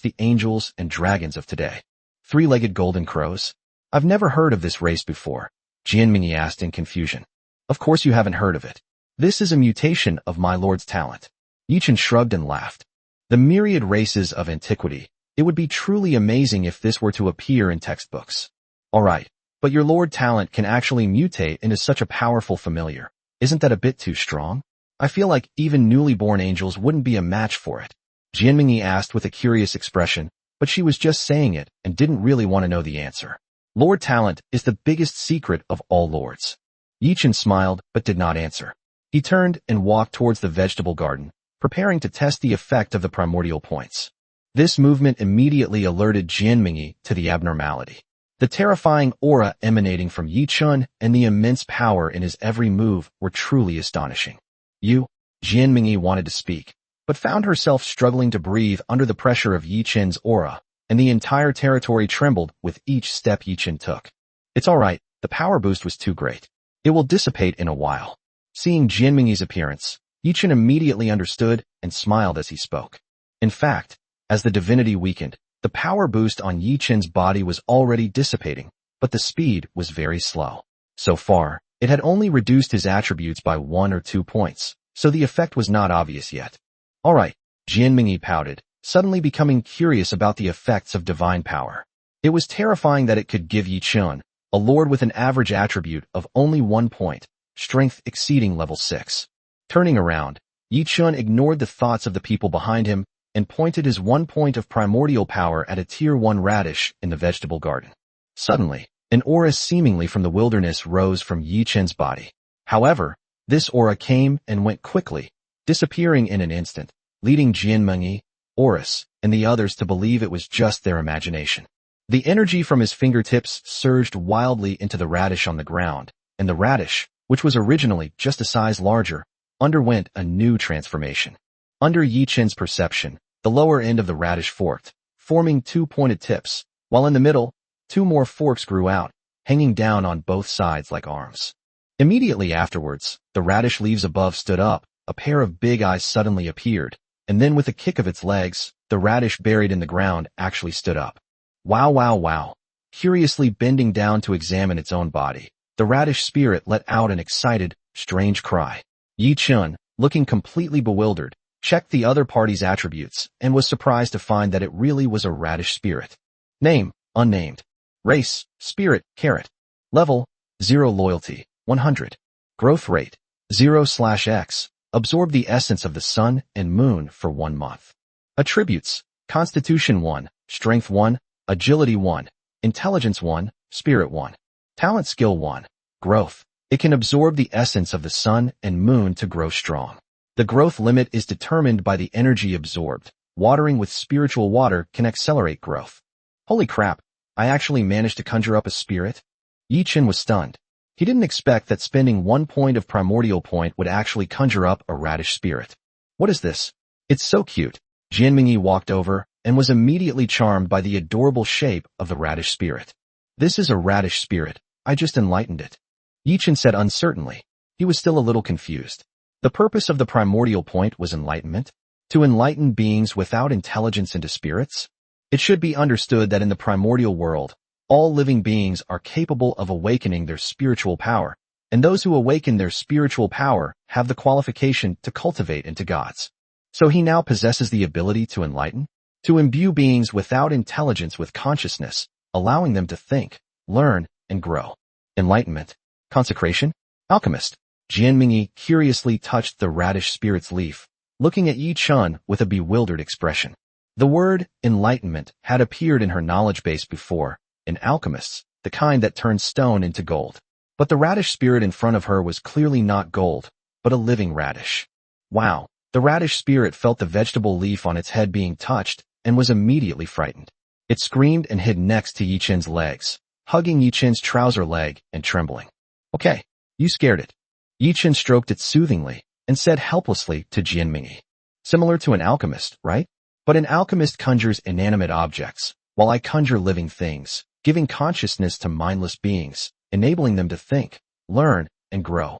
the angels and dragons of today. Three-legged golden crows? I've never heard of this race before, Jianmengyi asked in confusion. Of course you haven't heard of it. This is a mutation of my lord's talent. Yichun shrugged and laughed. The myriad races of antiquity, it would be truly amazing if this were to appear in textbooks. Alright, but your lord talent can actually mutate into such a powerful familiar. Isn't that a bit too strong? I feel like even newly born angels wouldn't be a match for it. Jianmengyi asked with a curious expression, but she was just saying it and didn't really want to know the answer. Lord talent is the biggest secret of all lords. Yichun smiled but did not answer. He turned and walked towards the vegetable garden, preparing to test the effect of the primordial points. This movement immediately alerted Jianmengyi to the abnormality. The terrifying aura emanating from Yichun and the immense power in his every move were truly astonishing. Jianmengyi wanted to speak, but found herself struggling to breathe under the pressure of Yichun's aura, and the entire territory trembled with each step Yichun took. It's alright, the power boost was too great. It will dissipate in a while. Seeing Jianmengyi's appearance, Yichun immediately understood and smiled as he spoke. In fact, as the divinity weakened, the power boost on Yichun's body was already dissipating, but the speed was very slow. So far, it had only reduced his attributes by 1 or 2 points, so the effect was not obvious yet. Alright, Jianmengyi pouted, suddenly becoming curious about the effects of divine power. It was terrifying that it could give Yichun, a lord with an average attribute of only 1 point, strength exceeding level 6. Turning around, Yichun ignored the thoughts of the people behind him and pointed his 1 point of primordial power at a tier 1 radish in the vegetable garden. Suddenly, an aura seemingly from the wilderness rose from Yichun's body. However, this aura came and went quickly, disappearing in an instant, leading Jianmengyi, Oris, and the others to believe it was just their imagination. The energy from his fingertips surged wildly into the radish on the ground, and the radish, which was originally just a size larger, underwent a new transformation. Under Yichun's perception, the lower end of the radish forked, forming 2 pointed tips, while in the middle, 2 more forks grew out, hanging down on both sides like arms. Immediately afterwards, the radish leaves above stood up, a pair of big eyes suddenly appeared, and then with a kick of its legs, the radish buried in the ground actually stood up. Wow wow wow. Curiously bending down to examine its own body, the radish spirit let out an excited, strange cry. Yichun, looking completely bewildered, checked the other party's attributes and was surprised to find that it really was a radish spirit. Name, unnamed. Race, spirit, carrot. Level, 0 loyalty, 100. Growth rate, 0/X. Absorb the essence of the sun and moon for 1 month. Attributes, Constitution 1, Strength 1, Agility 1, Intelligence 1, Spirit 1. Talent Skill 1. Growth. It can absorb the essence of the sun and moon to grow strong. The growth limit is determined by the energy absorbed. Watering with spiritual water can accelerate growth. Holy crap, I actually managed to conjure up a spirit? Yichun was stunned. He didn't expect that spending 1 point of primordial point would actually conjure up a radish spirit. What is this? It's so cute. Jianmingyi walked over and was immediately charmed by the adorable shape of the radish spirit. This is a radish spirit. I just enlightened it. Yichen said uncertainly. He was still a little confused. The purpose of the primordial point was enlightenment? To enlighten beings without intelligence into spirits? It should be understood that in the primordial world, all living beings are capable of awakening their spiritual power, and those who awaken their spiritual power have the qualification to cultivate into gods. So he now possesses the ability to enlighten, to imbue beings without intelligence with consciousness, allowing them to think, learn, and grow. Enlightenment, consecration, alchemist. Jianmingyi curiously touched the radish spirit's leaf, looking at Yi Chun with a bewildered expression. The word enlightenment had appeared in her knowledge base before, in alchemists, the kind that turns stone into gold. But the radish spirit in front of her was clearly not gold, but a living radish. Wow! The radish spirit felt the vegetable leaf on its head being touched and was immediately frightened. It screamed and hid next to Yi Chen's legs, hugging Yi Chen's trouser leg and trembling. Okay, you scared it. Yi Chen stroked it soothingly and said helplessly to Jianmingyi. Similar to an alchemist, right? But an alchemist conjures inanimate objects, while I conjure living things, giving consciousness to mindless beings, enabling them to think, learn, and grow.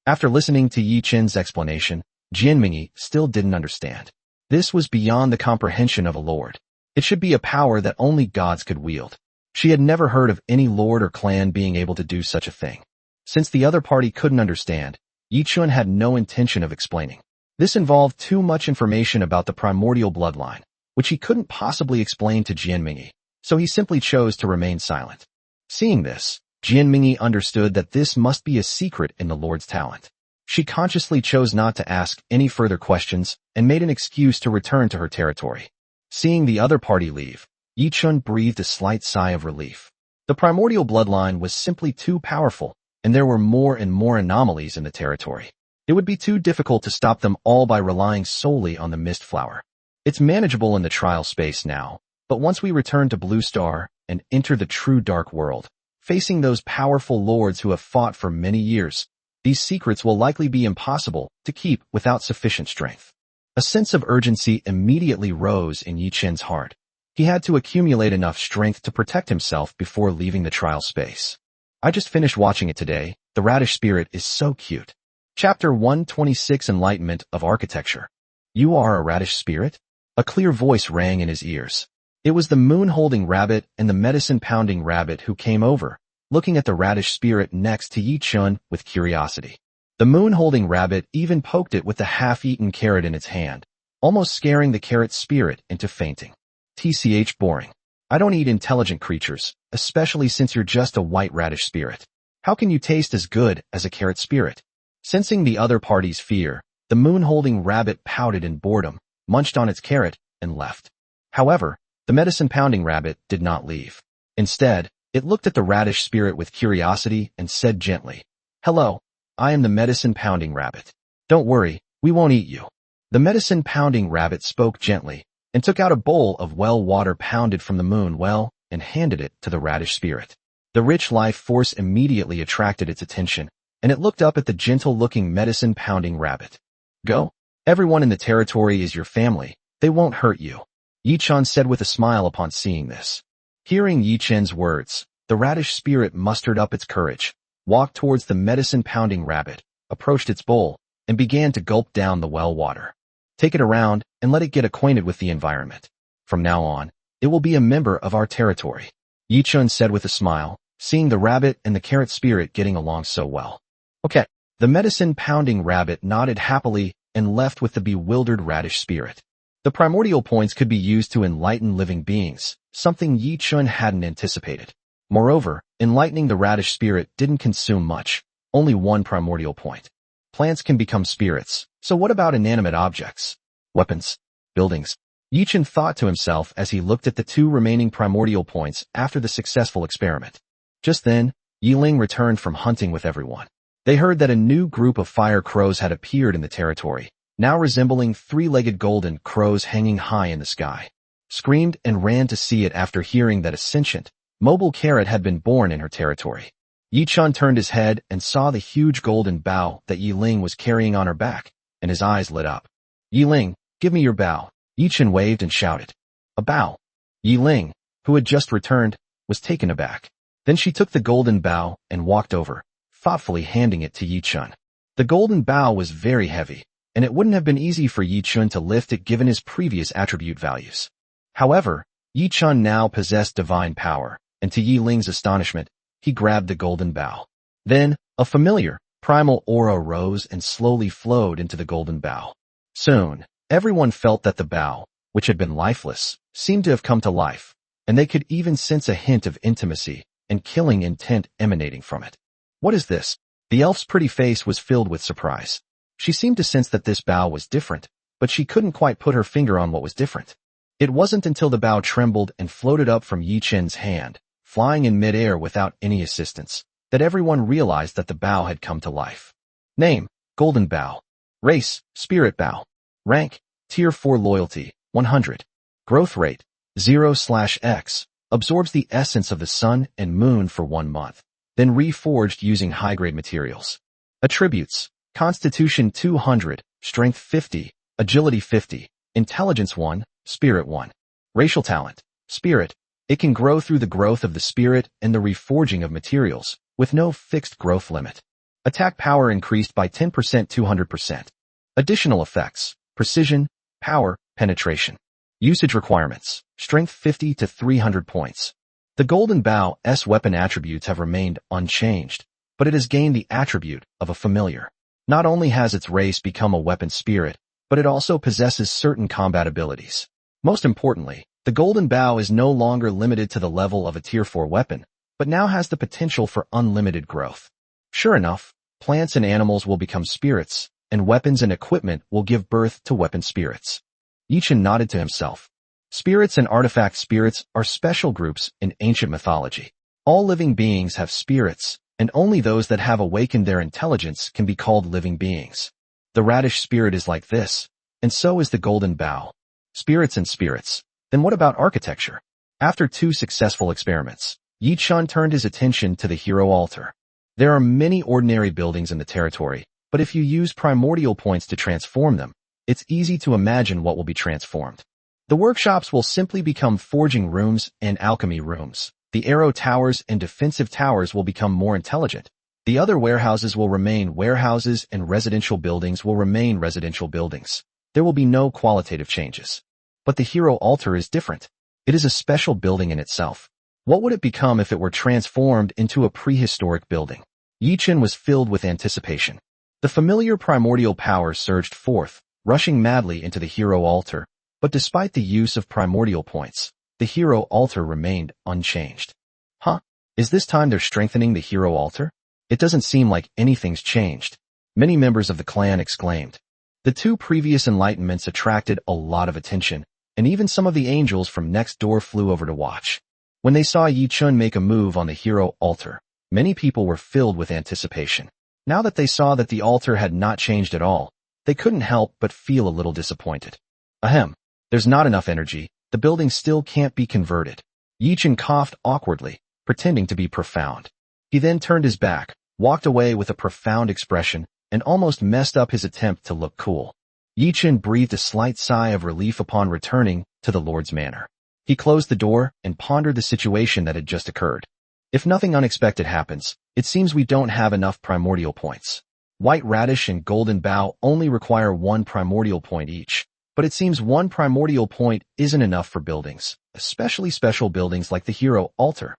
After listening to Yi Chen's explanation, Jianmingyi still didn't understand. This was beyond the comprehension of a lord. It should be a power that only gods could wield. She had never heard of any lord or clan being able to do such a thing. Since the other party couldn't understand, Yi Chun had no intention of explaining. This involved too much information about the primordial bloodline, which he couldn't possibly explain to Jianmingyi, so he simply chose to remain silent. Seeing this, Jianmingyi understood that this must be a secret in the Lord's talent. She consciously chose not to ask any further questions and made an excuse to return to her territory. Seeing the other party leave, Yi Chun breathed a slight sigh of relief. The primordial bloodline was simply too powerful, and there were more and more anomalies in the territory. It would be too difficult to stop them all by relying solely on the mist flower. It's manageable in the trial space now, but once we return to Blue Star and enter the true dark world, facing those powerful lords who have fought for many years, these secrets will likely be impossible to keep without sufficient strength. A sense of urgency immediately rose in Yi Chen's heart. He had to accumulate enough strength to protect himself before leaving the trial space. I just finished watching it today. The radish spirit is so cute. Chapter 126 Enlightenment of Architecture. You are a radish spirit? A clear voice rang in his ears. It was the moon-holding rabbit and the medicine-pounding rabbit who came over, looking at the radish spirit next to Yi Chun with curiosity. The moon-holding rabbit even poked it with the half-eaten carrot in its hand, almost scaring the carrot spirit into fainting. TCH boring. I don't eat intelligent creatures, especially since you're just a white radish spirit. How can you taste as good as a carrot spirit? Sensing the other party's fear, the moon-holding rabbit pouted in boredom, munched on its carrot, and left. However, the medicine-pounding rabbit did not leave. Instead, it looked at the radish spirit with curiosity and said gently, "Hello, I am the medicine-pounding rabbit. Don't worry, we won't eat you." The medicine-pounding rabbit spoke gently and took out a bowl of well water pounded from the moon well and handed it to the radish spirit. The rich life force immediately attracted its attention, and it looked up at the gentle-looking medicine-pounding rabbit. "Go. Everyone in the territory is your family. They won't hurt you," Yi Chun said with a smile upon seeing this. Hearing Yi Chen's words, the radish spirit mustered up its courage, walked towards the medicine-pounding rabbit, approached its bowl, and began to gulp down the well water. "Take it around and let it get acquainted with the environment. From now on, it will be a member of our territory," Yi Chun said with a smile, seeing the rabbit and the carrot spirit getting along so well. "Okay." The medicine-pounding rabbit nodded happily and left with the bewildered radish spirit. The primordial points could be used to enlighten living beings, something Yi Chun hadn't anticipated. Moreover, enlightening the radish spirit didn't consume much, only one primordial point. Plants can become spirits, so what about inanimate objects? Weapons? Buildings? Yi Chun thought to himself as he looked at the two remaining primordial points after the successful experiment. Just then, Yiling returned from hunting with everyone. They heard that a new group of fire crows had appeared in the territory, now resembling three-legged golden crows hanging high in the sky. Screamed and ran to see it after hearing that a sentient, mobile carrot had been born in her territory. Yi Chun turned his head and saw the huge golden bough that Yiling was carrying on her back, and his eyes lit up. Yi Ling, give me your bow. Yi Chen waved and shouted. A bow. Yi Ling, who had just returned, was taken aback. Then she took the golden bow and walked over, thoughtfully handing it to Yi Chen. The golden bow was very heavy, and it wouldn't have been easy for Yi Chen to lift it given his previous attribute values. However, Yi Chen now possessed divine power, and to Yi Ling's astonishment, he grabbed the golden bow. Then, a familiar, primal aura rose and slowly flowed into the golden bow. Soon, everyone felt that the bow, which had been lifeless, seemed to have come to life, and they could even sense a hint of intimacy and killing intent emanating from it. What is this? The elf's pretty face was filled with surprise. She seemed to sense that this bow was different, but she couldn't quite put her finger on what was different. It wasn't until the bow trembled and floated up from Yi Chen's hand, flying in midair without any assistance, that everyone realized that the bow had come to life. Name, Golden Bow. Race, Spirit Bow. Rank, Tier 4 Loyalty, 100. Growth rate, 0/X. Absorbs the essence of the sun and moon for 1 month, then reforged using high-grade materials. Attributes, Constitution 200, Strength 50, Agility 50, Intelligence 1, Spirit 1. Racial talent, Spirit. It can grow through the growth of the spirit and the reforging of materials, with no fixed growth limit. Attack power increased by 10% to 100%. Additional effects, Precision, Power, Penetration. Usage requirements, Strength 50 to 300 points. The Golden Bow's weapon attributes have remained unchanged, but it has gained the attribute of a familiar. Not only has its race become a weapon spirit, but it also possesses certain combat abilities. Most importantly, the Golden Bow is no longer limited to the level of a Tier 4 weapon, but now has the potential for unlimited growth. Sure enough, plants and animals will become spirits, and weapons and equipment will give birth to weapon spirits. Yi Chen nodded to himself. Spirits and artifact spirits are special groups in ancient mythology. All living beings have spirits, and only those that have awakened their intelligence can be called living beings. The radish spirit is like this, and so is the Golden Bow. Spirits and spirits. Then what about architecture? After 2 successful experiments, Yi Chen turned his attention to the hero altar. There are many ordinary buildings in the territory, but if you use primordial points to transform them, it's easy to imagine what will be transformed. The workshops will simply become forging rooms and alchemy rooms. The arrow towers and defensive towers will become more intelligent. The other warehouses will remain warehouses and residential buildings will remain residential buildings. There will be no qualitative changes. But the hero altar is different. It is a special building in itself. What would it become if it were transformed into a prehistoric building? Yi Chen was filled with anticipation. The familiar primordial power surged forth, rushing madly into the hero altar, but despite the use of primordial points, the hero altar remained unchanged. Huh? Is this time they're strengthening the hero altar? It doesn't seem like anything's changed. Many members of the clan exclaimed. The 2 previous enlightenments attracted a lot of attention, and even some of the angels from next door flew over to watch. When they saw Yi Chen make a move on the hero altar, many people were filled with anticipation. Now that they saw that the altar had not changed at all, they couldn't help but feel a little disappointed. Ahem, there's not enough energy, the building still can't be converted. Yi Chen coughed awkwardly, pretending to be profound. He then turned his back, walked away with a profound expression, and almost messed up his attempt to look cool. Yi Chen breathed a slight sigh of relief upon returning to the Lord's manor. He closed the door and pondered the situation that had just occurred. If nothing unexpected happens, it seems we don't have enough primordial points. White Radish and Golden Bow only require 1 primordial point each, but it seems 1 primordial point isn't enough for buildings, especially special buildings like the hero altar.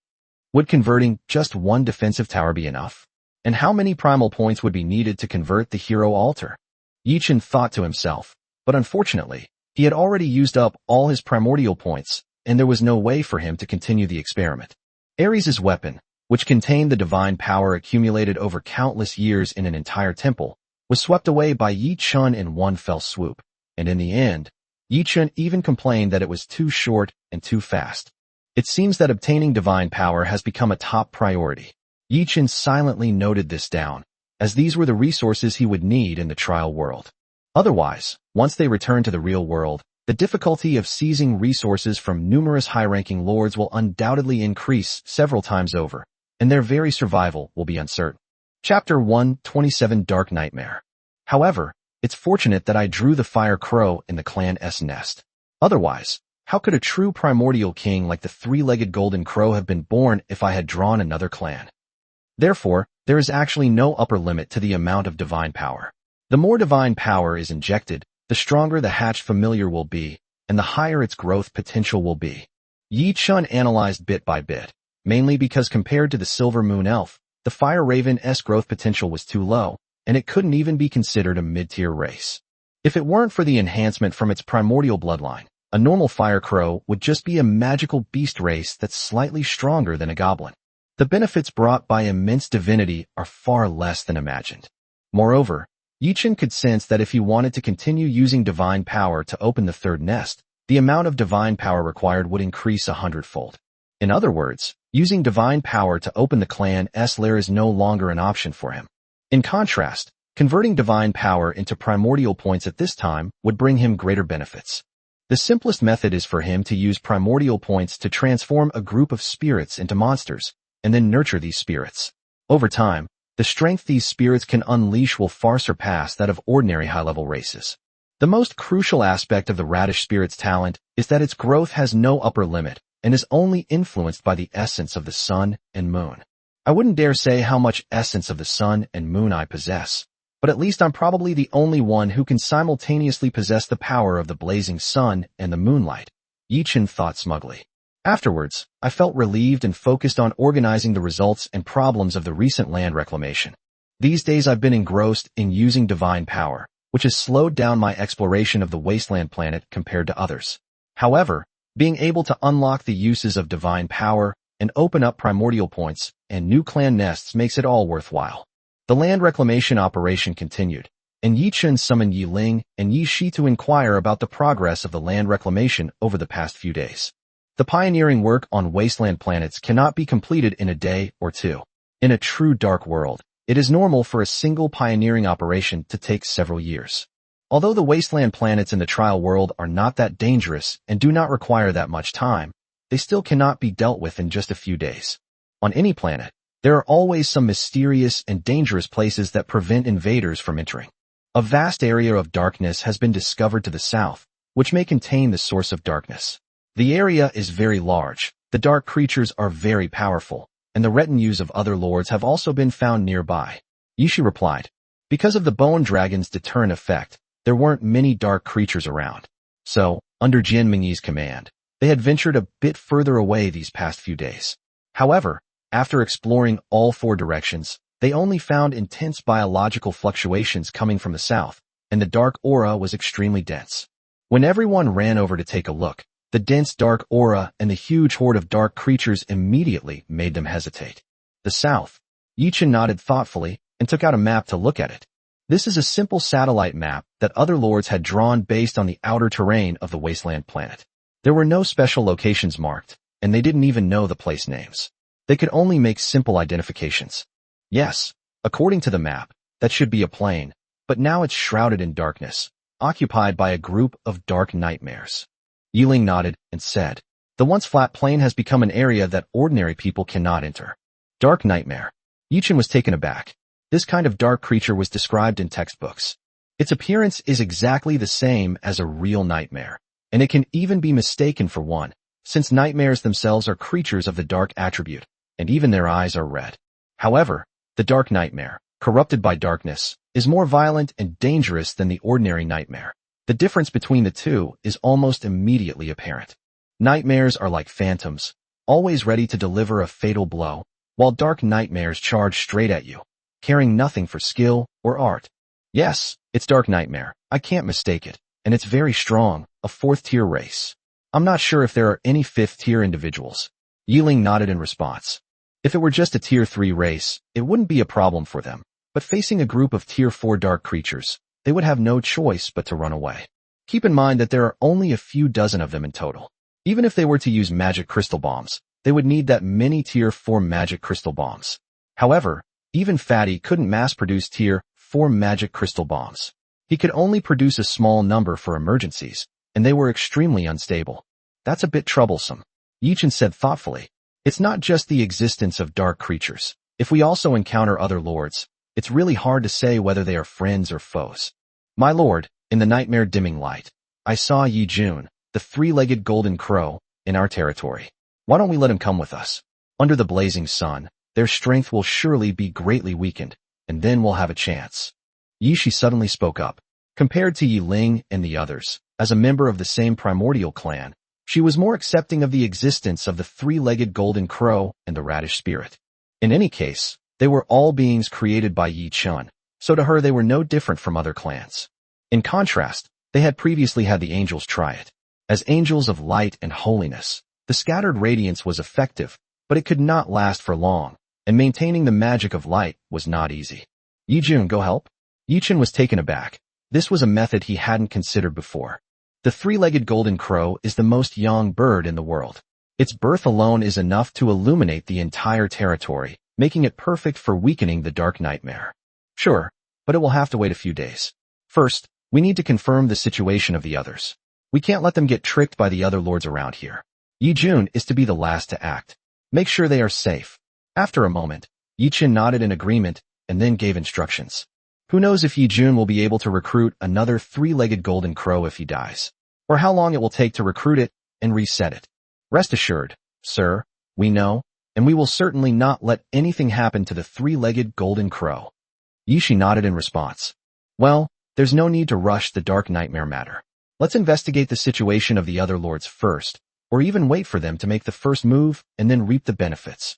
Would converting just 1 defensive tower be enough? And how many primal points would be needed to convert the hero altar? Yi Chen thought to himself, but unfortunately, he had already used up all his primordial points, and there was no way for him to continue the experiment. Ares' weapon, which contained the divine power accumulated over countless years in an entire temple, was swept away by Yi Chen in one fell swoop, and in the end, Yi Chen even complained that it was too short and too fast. It seems that obtaining divine power has become a top priority. Yi Chen silently noted this down, as these were the resources he would need in the trial world. Otherwise, once they return to the real world, the difficulty of seizing resources from numerous high-ranking lords will undoubtedly increase several times over, and their very survival will be uncertain. Chapter 127 Dark Nightmare. However, It's fortunate that I drew the fire crow in the clan's nest. Otherwise, how could a true primordial king like the three-legged golden crow have been born if I had drawn another clan? Therefore, there is actually no upper limit to the amount of divine power. The more divine power is injected, the stronger the hatched familiar will be, and the higher its growth potential will be. Yi Chun analyzed bit by bit, mainly because compared to the Silver Moon Elf, the Fire Raven's growth potential was too low, and it couldn't even be considered a mid-tier race. If it weren't for the enhancement from its primordial bloodline, a normal Fire Crow would just be a magical beast race that's slightly stronger than a goblin. The benefits brought by immense divinity are far less than imagined. Moreover, Yichen could sense that if he wanted to continue using divine power to open the third nest, the amount of divine power required would increase 100-fold. In other words, using divine power to open the clan's lair is no longer an option for him. In contrast, converting divine power into primordial points at this time would bring him greater benefits. The simplest method is for him to use primordial points to transform a group of spirits into monsters, and then nurture these spirits. Over time, the strength these spirits can unleash will far surpass that of ordinary high-level races. The most crucial aspect of the radish spirit's talent is that its growth has no upper limit and is only influenced by the essence of the sun and moon. I wouldn't dare say how much essence of the sun and moon I possess, but at least I'm probably the only one who can simultaneously possess the power of the blazing sun and the moonlight, Yichen thought smugly. Afterwards, I felt relieved and focused on organizing the results and problems of the recent land reclamation. These days I've been engrossed in using divine power, which has slowed down my exploration of the wasteland planet compared to others. However, being able to unlock the uses of divine power and open up primordial points and new clan nests makes it all worthwhile. The land reclamation operation continued, and Yi Chun summoned Yi Ling and Yi Shi to inquire about the progress of the land reclamation over the past few days. The pioneering work on wasteland planets cannot be completed in a day or two. In a true dark world, it is normal for a single pioneering operation to take several years. Although the wasteland planets in the trial world are not that dangerous and do not require that much time, they still cannot be dealt with in just a few days. On any planet, there are always some mysterious and dangerous places that prevent invaders from entering. A vast area of darkness has been discovered to the south, which may contain the source of darkness. The area is very large, the dark creatures are very powerful, and the retinues of other lords have also been found nearby. Yishi replied, because of the bone dragon's deterrent effect, there weren't many dark creatures around. So, under Jin Mingyi's command, they had ventured a bit further away these past few days. However, after exploring all four directions, they only found intense biological fluctuations coming from the south, and the dark aura was extremely dense. When everyone ran over to take a look, the dense dark aura and the huge horde of dark creatures immediately made them hesitate. The south. Yichen nodded thoughtfully and took out a map to look at it. This is a simple satellite map that other lords had drawn based on the outer terrain of the wasteland planet. There were no special locations marked, and they didn't even know the place names. They could only make simple identifications. Yes, according to the map, that should be a plain, but now it's shrouded in darkness, occupied by a group of dark nightmares. Yiling nodded and said, the once flat plain has become an area that ordinary people cannot enter. Dark nightmare. Yichen was taken aback. This kind of dark creature was described in textbooks. Its appearance is exactly the same as a real nightmare, and it can even be mistaken for one, since nightmares themselves are creatures of the dark attribute, and even their eyes are red. However, the dark nightmare, corrupted by darkness, is more violent and dangerous than the ordinary nightmare. The difference between the two is almost immediately apparent. Nightmares are like phantoms, always ready to deliver a fatal blow, while dark nightmares charge straight at you, caring nothing for skill or art. Yes, it's dark nightmare, I can't mistake it, and it's very strong, a 4th-tier race. I'm not sure if there are any 5th-tier individuals. Yiling nodded in response. If it were just a Tier 3 race, it wouldn't be a problem for them, but facing a group of Tier 4 dark creatures, they would have no choice but to run away. Keep in mind that there are only a few dozen of them in total. Even if they were to use magic crystal bombs, they would need that many Tier 4 magic crystal bombs. However, even Fatty couldn't mass-produce Tier 4 magic crystal bombs. He could only produce a small number for emergencies, and they were extremely unstable. That's a bit troublesome. Yichen said thoughtfully. It's not just the existence of dark creatures. If we also encounter other lords, it's really hard to say whether they are friends or foes. My lord, in the nightmare-dimming light, I saw Yi Jun, the three-legged golden crow, in our territory. Why don't we let him come with us? Under the blazing sun, their strength will surely be greatly weakened, and then we'll have a chance. Yi Shi suddenly spoke up. Compared to Yi Ling and the others, as a member of the same primordial clan, she was more accepting of the existence of the three-legged golden crow and the radish spirit. In any case, they were all beings created by Yi Chun, so to her they were no different from other clans. In contrast, they had previously had the angels try it. As angels of light and holiness, the scattered radiance was effective, but it could not last for long, and maintaining the magic of light was not easy. Yi Jun, go help? Yi Chun was taken aback. This was a method he hadn't considered before. The three-legged golden crow is the most young bird in the world. Its birth alone is enough to illuminate the entire territory, making it perfect for weakening the dark nightmare. Sure, but it will have to wait a few days. First, we need to confirm the situation of the others. We can't let them get tricked by the other lords around here. Yi Jun is to be the last to act. Make sure they are safe. After a moment, Yi Chen nodded in agreement and then gave instructions. Who knows if Yi Jun will be able to recruit another three-legged golden crow if he dies, or how long it will take to recruit it and reset it. Rest assured, sir, we know, and we will certainly not let anything happen to the three-legged golden crow. Yi Shi nodded in response. Well, there's no need to rush the dark nightmare matter. Let's investigate the situation of the other lords first, or even wait for them to make the first move and then reap the benefits.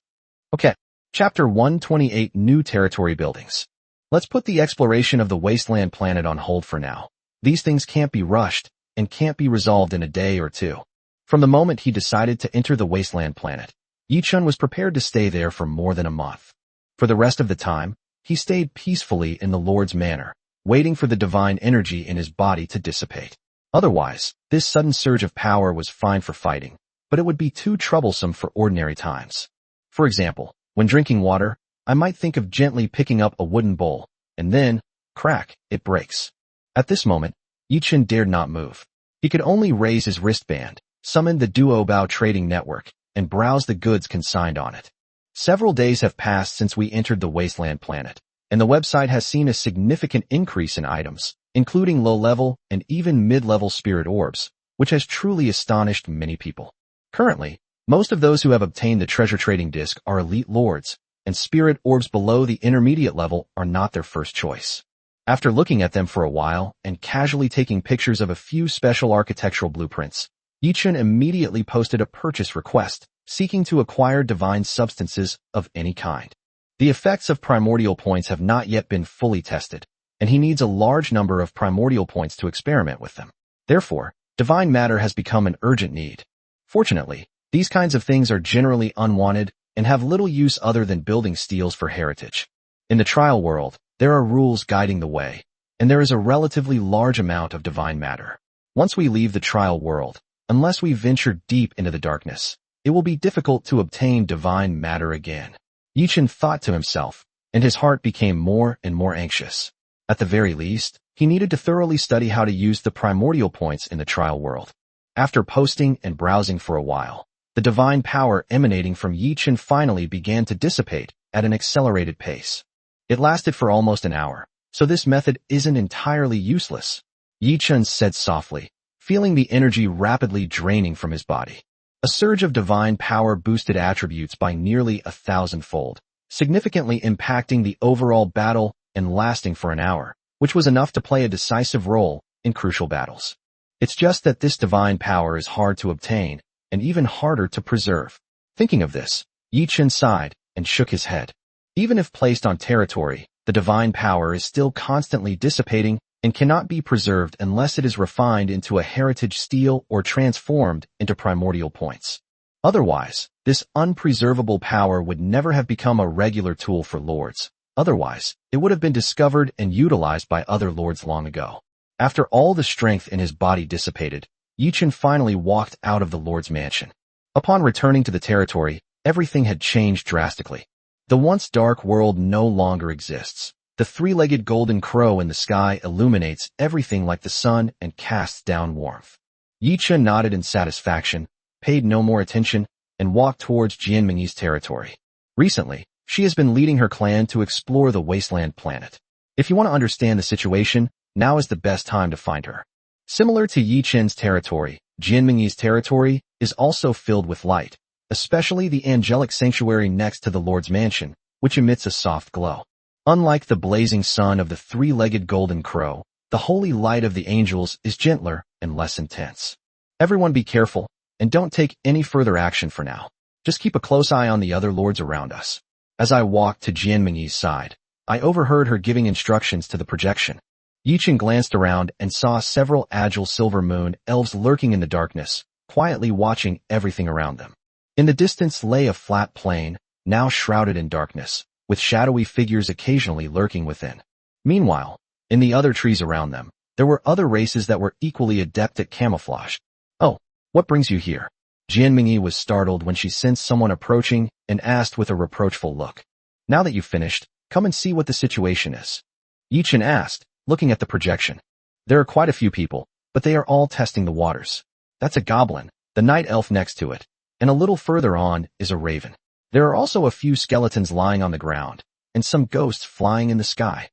Okay, Chapter 128 New Territory Buildings. Let's put the exploration of the wasteland planet on hold for now. These things can't be rushed, and can't be resolved in a day or two. From the moment he decided to enter the wasteland planet, Yi Chun was prepared to stay there for more than a month. For the rest of the time, he stayed peacefully in the Lord's manor, waiting for the divine energy in his body to dissipate. Otherwise, this sudden surge of power was fine for fighting, but it would be too troublesome for ordinary times. For example, when drinking water, I might think of gently picking up a wooden bowl, and then, crack, it breaks. At this moment, Yi Chun dared not move. He could only raise his wristband, summon the Duobao trading network, and browse the goods consigned on it. Several days have passed since we entered the wasteland planet, and the website has seen a significant increase in items, including low-level and even mid-level spirit orbs, which has truly astonished many people. Currently, most of those who have obtained the treasure trading disc are elite lords, and spirit orbs below the intermediate level are not their first choice. After looking at them for a while and casually taking pictures of a few special architectural blueprints, Yi Chun immediately posted a purchase request, seeking to acquire divine substances of any kind. The effects of primordial points have not yet been fully tested, and he needs a large number of primordial points to experiment with them. Therefore, divine matter has become an urgent need. Fortunately, these kinds of things are generally unwanted and have little use other than building steels for heritage. In the trial world, there are rules guiding the way, and there is a relatively large amount of divine matter. Once we leave the trial world, unless we venture deep into the darkness, it will be difficult to obtain divine matter again. Yi Chun thought to himself, and his heart became more and more anxious. At the very least, he needed to thoroughly study how to use the primordial points in the trial world. After posting and browsing for a while, the divine power emanating from Yi Chun finally began to dissipate at an accelerated pace. It lasted for almost an hour, so this method isn't entirely useless, Yi Chun said softly, feeling the energy rapidly draining from his body. A surge of divine power boosted attributes by nearly 1,000-fold, significantly impacting the overall battle and lasting for an hour, which was enough to play a decisive role in crucial battles. It's just that this divine power is hard to obtain, and even harder to preserve. Thinking of this, Yi Chun sighed and shook his head. Even if placed on territory, the divine power is still constantly dissipating and cannot be preserved unless it is refined into a heritage steel or transformed into primordial points. Otherwise, this unpreservable power would never have become a regular tool for lords. Otherwise, it would have been discovered and utilized by other lords long ago. After all the strength in his body dissipated, Yi Chun finally walked out of the Lord's mansion. Upon returning to the territory, everything had changed drastically. The once dark world no longer exists. The three-legged golden crow in the sky illuminates everything like the sun and casts down warmth. Yi Chun nodded in satisfaction, paid no more attention, and walked towards Jianmingyi's territory. Recently, she has been leading her clan to explore the wasteland planet. If you want to understand the situation, Now is the best time to find her. Similar to Yi Chen's territory, Jianmingyi's territory is also filled with light, especially the angelic sanctuary next to the Lord's mansion, which emits a soft glow. Unlike the blazing sun of the three-legged golden crow, the holy light of the angels is gentler and less intense. Everyone be careful, and don't take any further action for now. Just keep a close eye on the other lords around us. As I walked to Jianmingyi's side, I overheard her giving instructions to the projection. Yichen glanced around and saw several agile silver moon elves lurking in the darkness, quietly watching everything around them. In the distance lay a flat plain, now shrouded in darkness, with shadowy figures occasionally lurking within. Meanwhile, in the other trees around them, there were other races that were equally adept at camouflage. "Oh, what brings you here?" Jianmingyi was startled when she sensed someone approaching and asked with a reproachful look. "Now that you've finished, come and see what the situation is," Yichen asked, looking at the projection. "There are quite a few people, but they are all testing the waters. That's a goblin, the night elf next to it, and a little further on is a raven. There are also a few skeletons lying on the ground, and some ghosts flying in the sky,"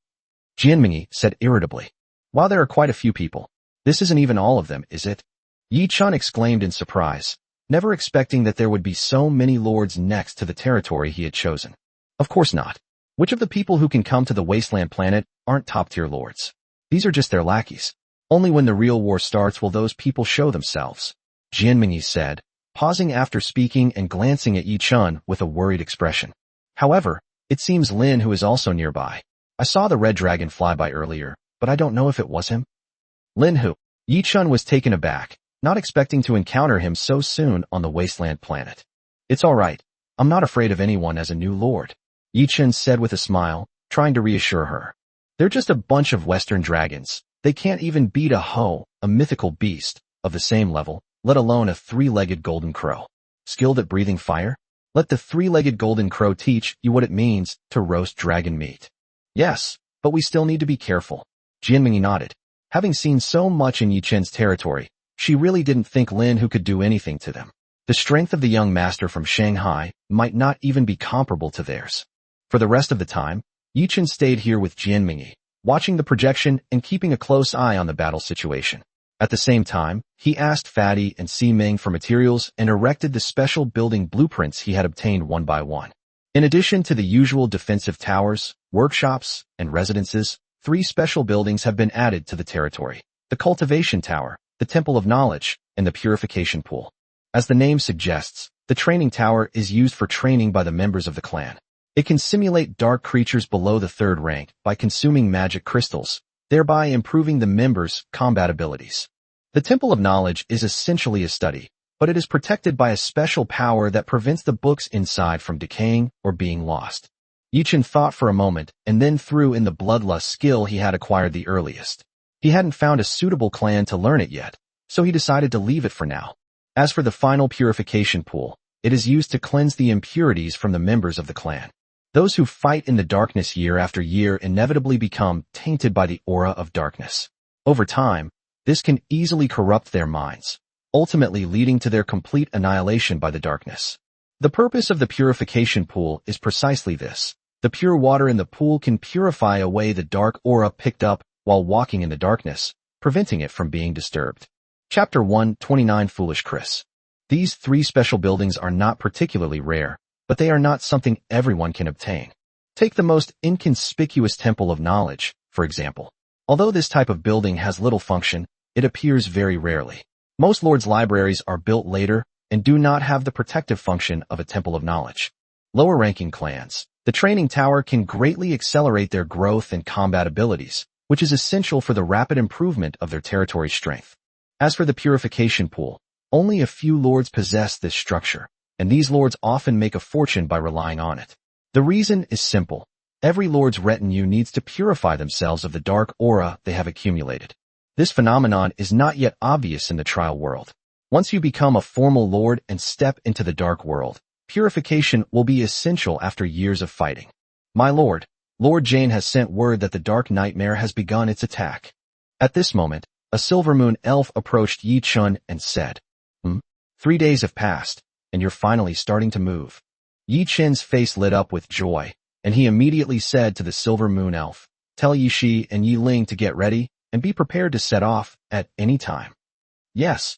Jianmingyi said irritably. "While there are quite a few people, this isn't even all of them, is it?" Yi Chun exclaimed in surprise, never expecting that there would be so many lords next to the territory he had chosen. "Of course not. Which of the people who can come to the wasteland planet aren't top-tier lords? These are just their lackeys. Only when the real war starts will those people show themselves," Jianmingyi said, pausing after speaking and glancing at Yi Chun with a worried expression. "However, it seems Lin who is also nearby. I saw the red dragon fly by earlier, but I don't know if it was him." "Lin who?" Yi Chun was taken aback, not expecting to encounter him so soon on the wasteland planet. "It's all right. I'm not afraid of anyone as a new lord," Yi Chun said with a smile, trying to reassure her. "They're just a bunch of Western dragons. They can't even beat a hoe, a mythical beast, of the same level, let alone a three-legged golden crow. Skilled at breathing fire? Let the three-legged golden crow teach you what it means to roast dragon meat." "Yes, but we still need to be careful," Jianmingyi nodded. Having seen so much in Yi Chen's territory, she really didn't think Lin who could do anything to them. The strength of the young master from Shanghai might not even be comparable to theirs. For the rest of the time, Yi Chen stayed here with Jianmingyi, watching the projection and keeping a close eye on the battle situation. At the same time, he asked Fatty and Si Ming for materials and erected the special building blueprints he had obtained one by one. In addition to the usual defensive towers, workshops, and residences, 3 special buildings have been added to the territory: the cultivation tower, the temple of knowledge, and the purification pool. As the name suggests, the training tower is used for training by the members of the clan. It can simulate dark creatures below the 3rd rank by consuming magic crystals, thereby improving the members' combat abilities. The Temple of Knowledge is essentially a study, but it is protected by a special power that prevents the books inside from decaying or being lost. Yi Chen thought for a moment and then threw in the bloodlust skill he had acquired the earliest. He hadn't found a suitable clan to learn it yet, so he decided to leave it for now. As for the final purification pool, it is used to cleanse the impurities from the members of the clan. Those who fight in the darkness year after year inevitably become tainted by the aura of darkness. Over time, this can easily corrupt their minds, ultimately leading to their complete annihilation by the darkness. The purpose of the purification pool is precisely this. The pure water in the pool can purify away the dark aura picked up while walking in the darkness, preventing it from being disturbed. Chapter 129 Foolish Chris. These 3 special buildings are not particularly rare, but they are not something everyone can obtain. Take the most inconspicuous Temple of Knowledge, for example. Although this type of building has little function, it appears very rarely. Most lords' libraries are built later and do not have the protective function of a Temple of Knowledge. Lower-ranking clans, the training tower can greatly accelerate their growth and combat abilities, which is essential for the rapid improvement of their territory strength. As for the purification pool, only a few lords possess this structure, and these lords often make a fortune by relying on it. The reason is simple. Every lord's retinue needs to purify themselves of the dark aura they have accumulated. This phenomenon is not yet obvious in the trial world. Once you become a formal lord and step into the dark world, purification will be essential after years of fighting. "My lord, Lord Jane has sent word that the dark nightmare has begun its attack." At this moment, a silver moon elf approached Yi Chun and said, 3 days have passed, and you're finally starting to move." Yi Chen's face lit up with joy, and he immediately said to the silver moon elf, "Tell Yi Shi and Yi Ling to get ready, and be prepared to set off at any time. Yes.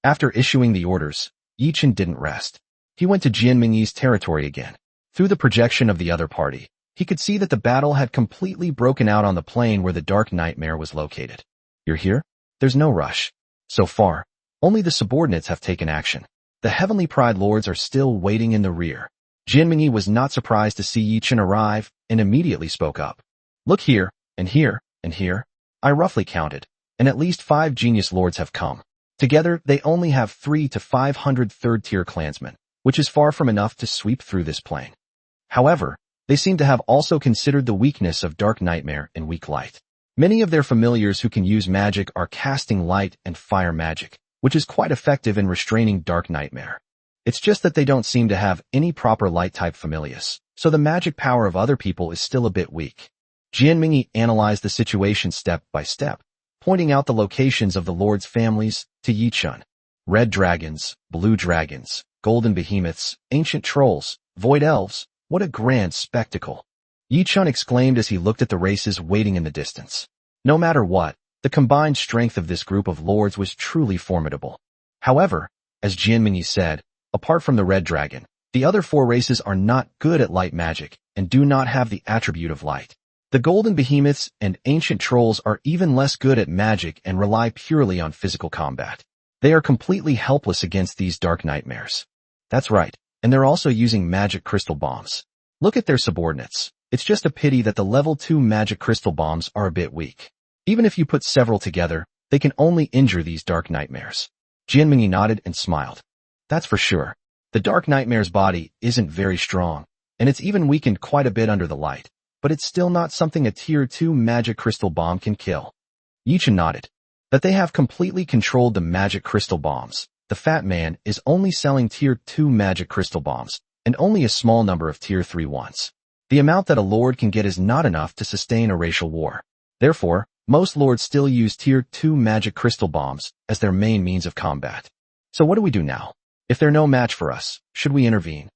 After issuing the orders, Yichen didn't rest. He went to Jian Mingyi's territory again. Through the projection of the other party, he could see that the battle had completely broken out on the plain where the Dark Nightmare was located. You're here? There's no rush. So far, only the subordinates have taken action. The Heavenly Pride Lords are still waiting in the rear. Jian Mingyi was not surprised to see Yichen arrive and immediately spoke up. Look here, and here, and here. I roughly counted, and at least 5 genius lords have come. Together, they only have 300 to 500 third-tier clansmen, which is far from enough to sweep through this plain. However, they seem to have also considered the weakness of Dark Nightmare and weak light. Many of their familiars who can use magic are casting light and fire magic, which is quite effective in restraining Dark Nightmare. It's just that they don't seem to have any proper light-type familiars, so the magic power of other people is still a bit weak. Jian Mingyi analyzed the situation step by step, pointing out the locations of the lords' families to Yichen. Red dragons, blue dragons, golden behemoths, ancient trolls, void elves, what a grand spectacle. Yichen exclaimed as he looked at the races waiting in the distance. No matter what, the combined strength of this group of lords was truly formidable. However, as Jian Mingyi said, apart from the red dragon, the other 4 races are not good at light magic and do not have the attribute of light. The golden behemoths and ancient trolls are even less good at magic and rely purely on physical combat. They are completely helpless against these dark nightmares. That's right, and they're also using magic crystal bombs. Look at their subordinates. It's just a pity that the level 2 magic crystal bombs are a bit weak. Even if you put several together, they can only injure these dark nightmares. Jian Mingyi nodded and smiled. That's for sure. The dark nightmare's body isn't very strong, and it's even weakened quite a bit under the light, but it's still not something a tier 2 magic crystal bomb can kill. Yichen nodded. That they have completely controlled the magic crystal bombs. The fat man is only selling tier 2 magic crystal bombs, and only a small number of tier 3 ones. The amount that a lord can get is not enough to sustain a racial war. Therefore, most lords still use tier 2 magic crystal bombs as their main means of combat. So what do we do now? If they're no match for us, should we intervene?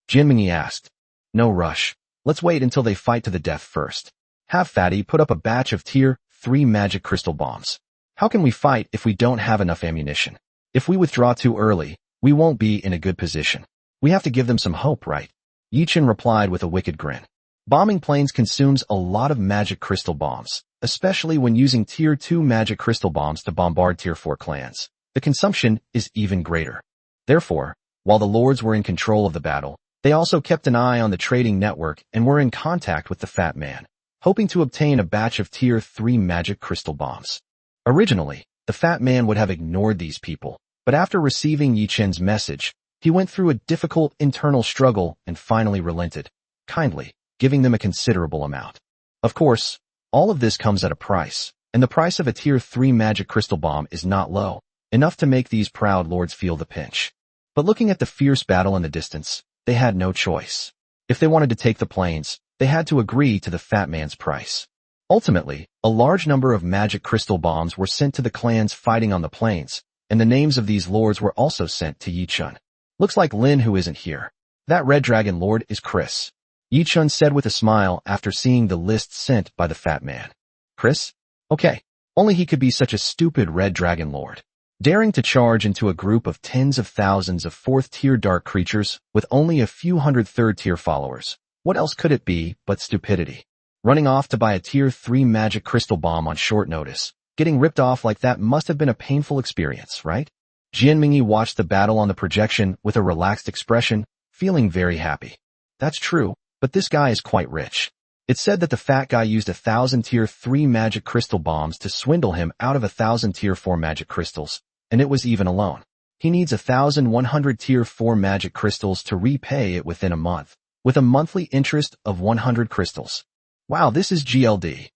Jian Mingyi asked. No rush. Let's wait until they fight to the death first. Have Fatty put up a batch of tier 3 magic crystal bombs. How can we fight if we don't have enough ammunition? If we withdraw too early, we won't be in a good position. We have to give them some hope, right? Yichen replied with a wicked grin. Bombing planes consumes a lot of magic crystal bombs, especially when using tier 2 magic crystal bombs to bombard tier 4 clans. The consumption is even greater. Therefore, while the lords were in control of the battle, they also kept an eye on the trading network and were in contact with the fat man, hoping to obtain a batch of tier 3 magic crystal bombs. Originally, the fat man would have ignored these people, but after receiving Yichen's message, he went through a difficult internal struggle and finally relented, kindly, giving them a considerable amount. Of course, all of this comes at a price, and the price of a tier 3 magic crystal bomb is not low, enough to make these proud lords feel the pinch. But looking at the fierce battle in the distance, they had no choice. If they wanted to take the plains, they had to agree to the fat man's price. Ultimately, a large number of magic crystal bombs were sent to the clans fighting on the plains, and the names of these lords were also sent to Yichen. Looks like Lin who isn't here. That red dragon lord is Chris. Yichen said with a smile after seeing the list sent by the fat man. Chris? Okay. Only he could be such a stupid red dragon lord. Daring to charge into a group of tens of thousands of 4th-tier dark creatures with only a few hundred 3rd-tier followers. What else could it be but stupidity? Running off to buy a tier 3 magic crystal bomb on short notice. Getting ripped off like that must have been a painful experience, right? Jian Mingyi watched the battle on the projection with a relaxed expression, feeling very happy. That's true, but this guy is quite rich. It's said that the fat guy used 1,000 tier 3 magic crystal bombs to swindle him out of 1,000 tier 4 magic crystals, and it was even alone. He needs 1,100 tier 4 magic crystals to repay it within a month, with a monthly interest of 100 crystals. Wow, this is GLD.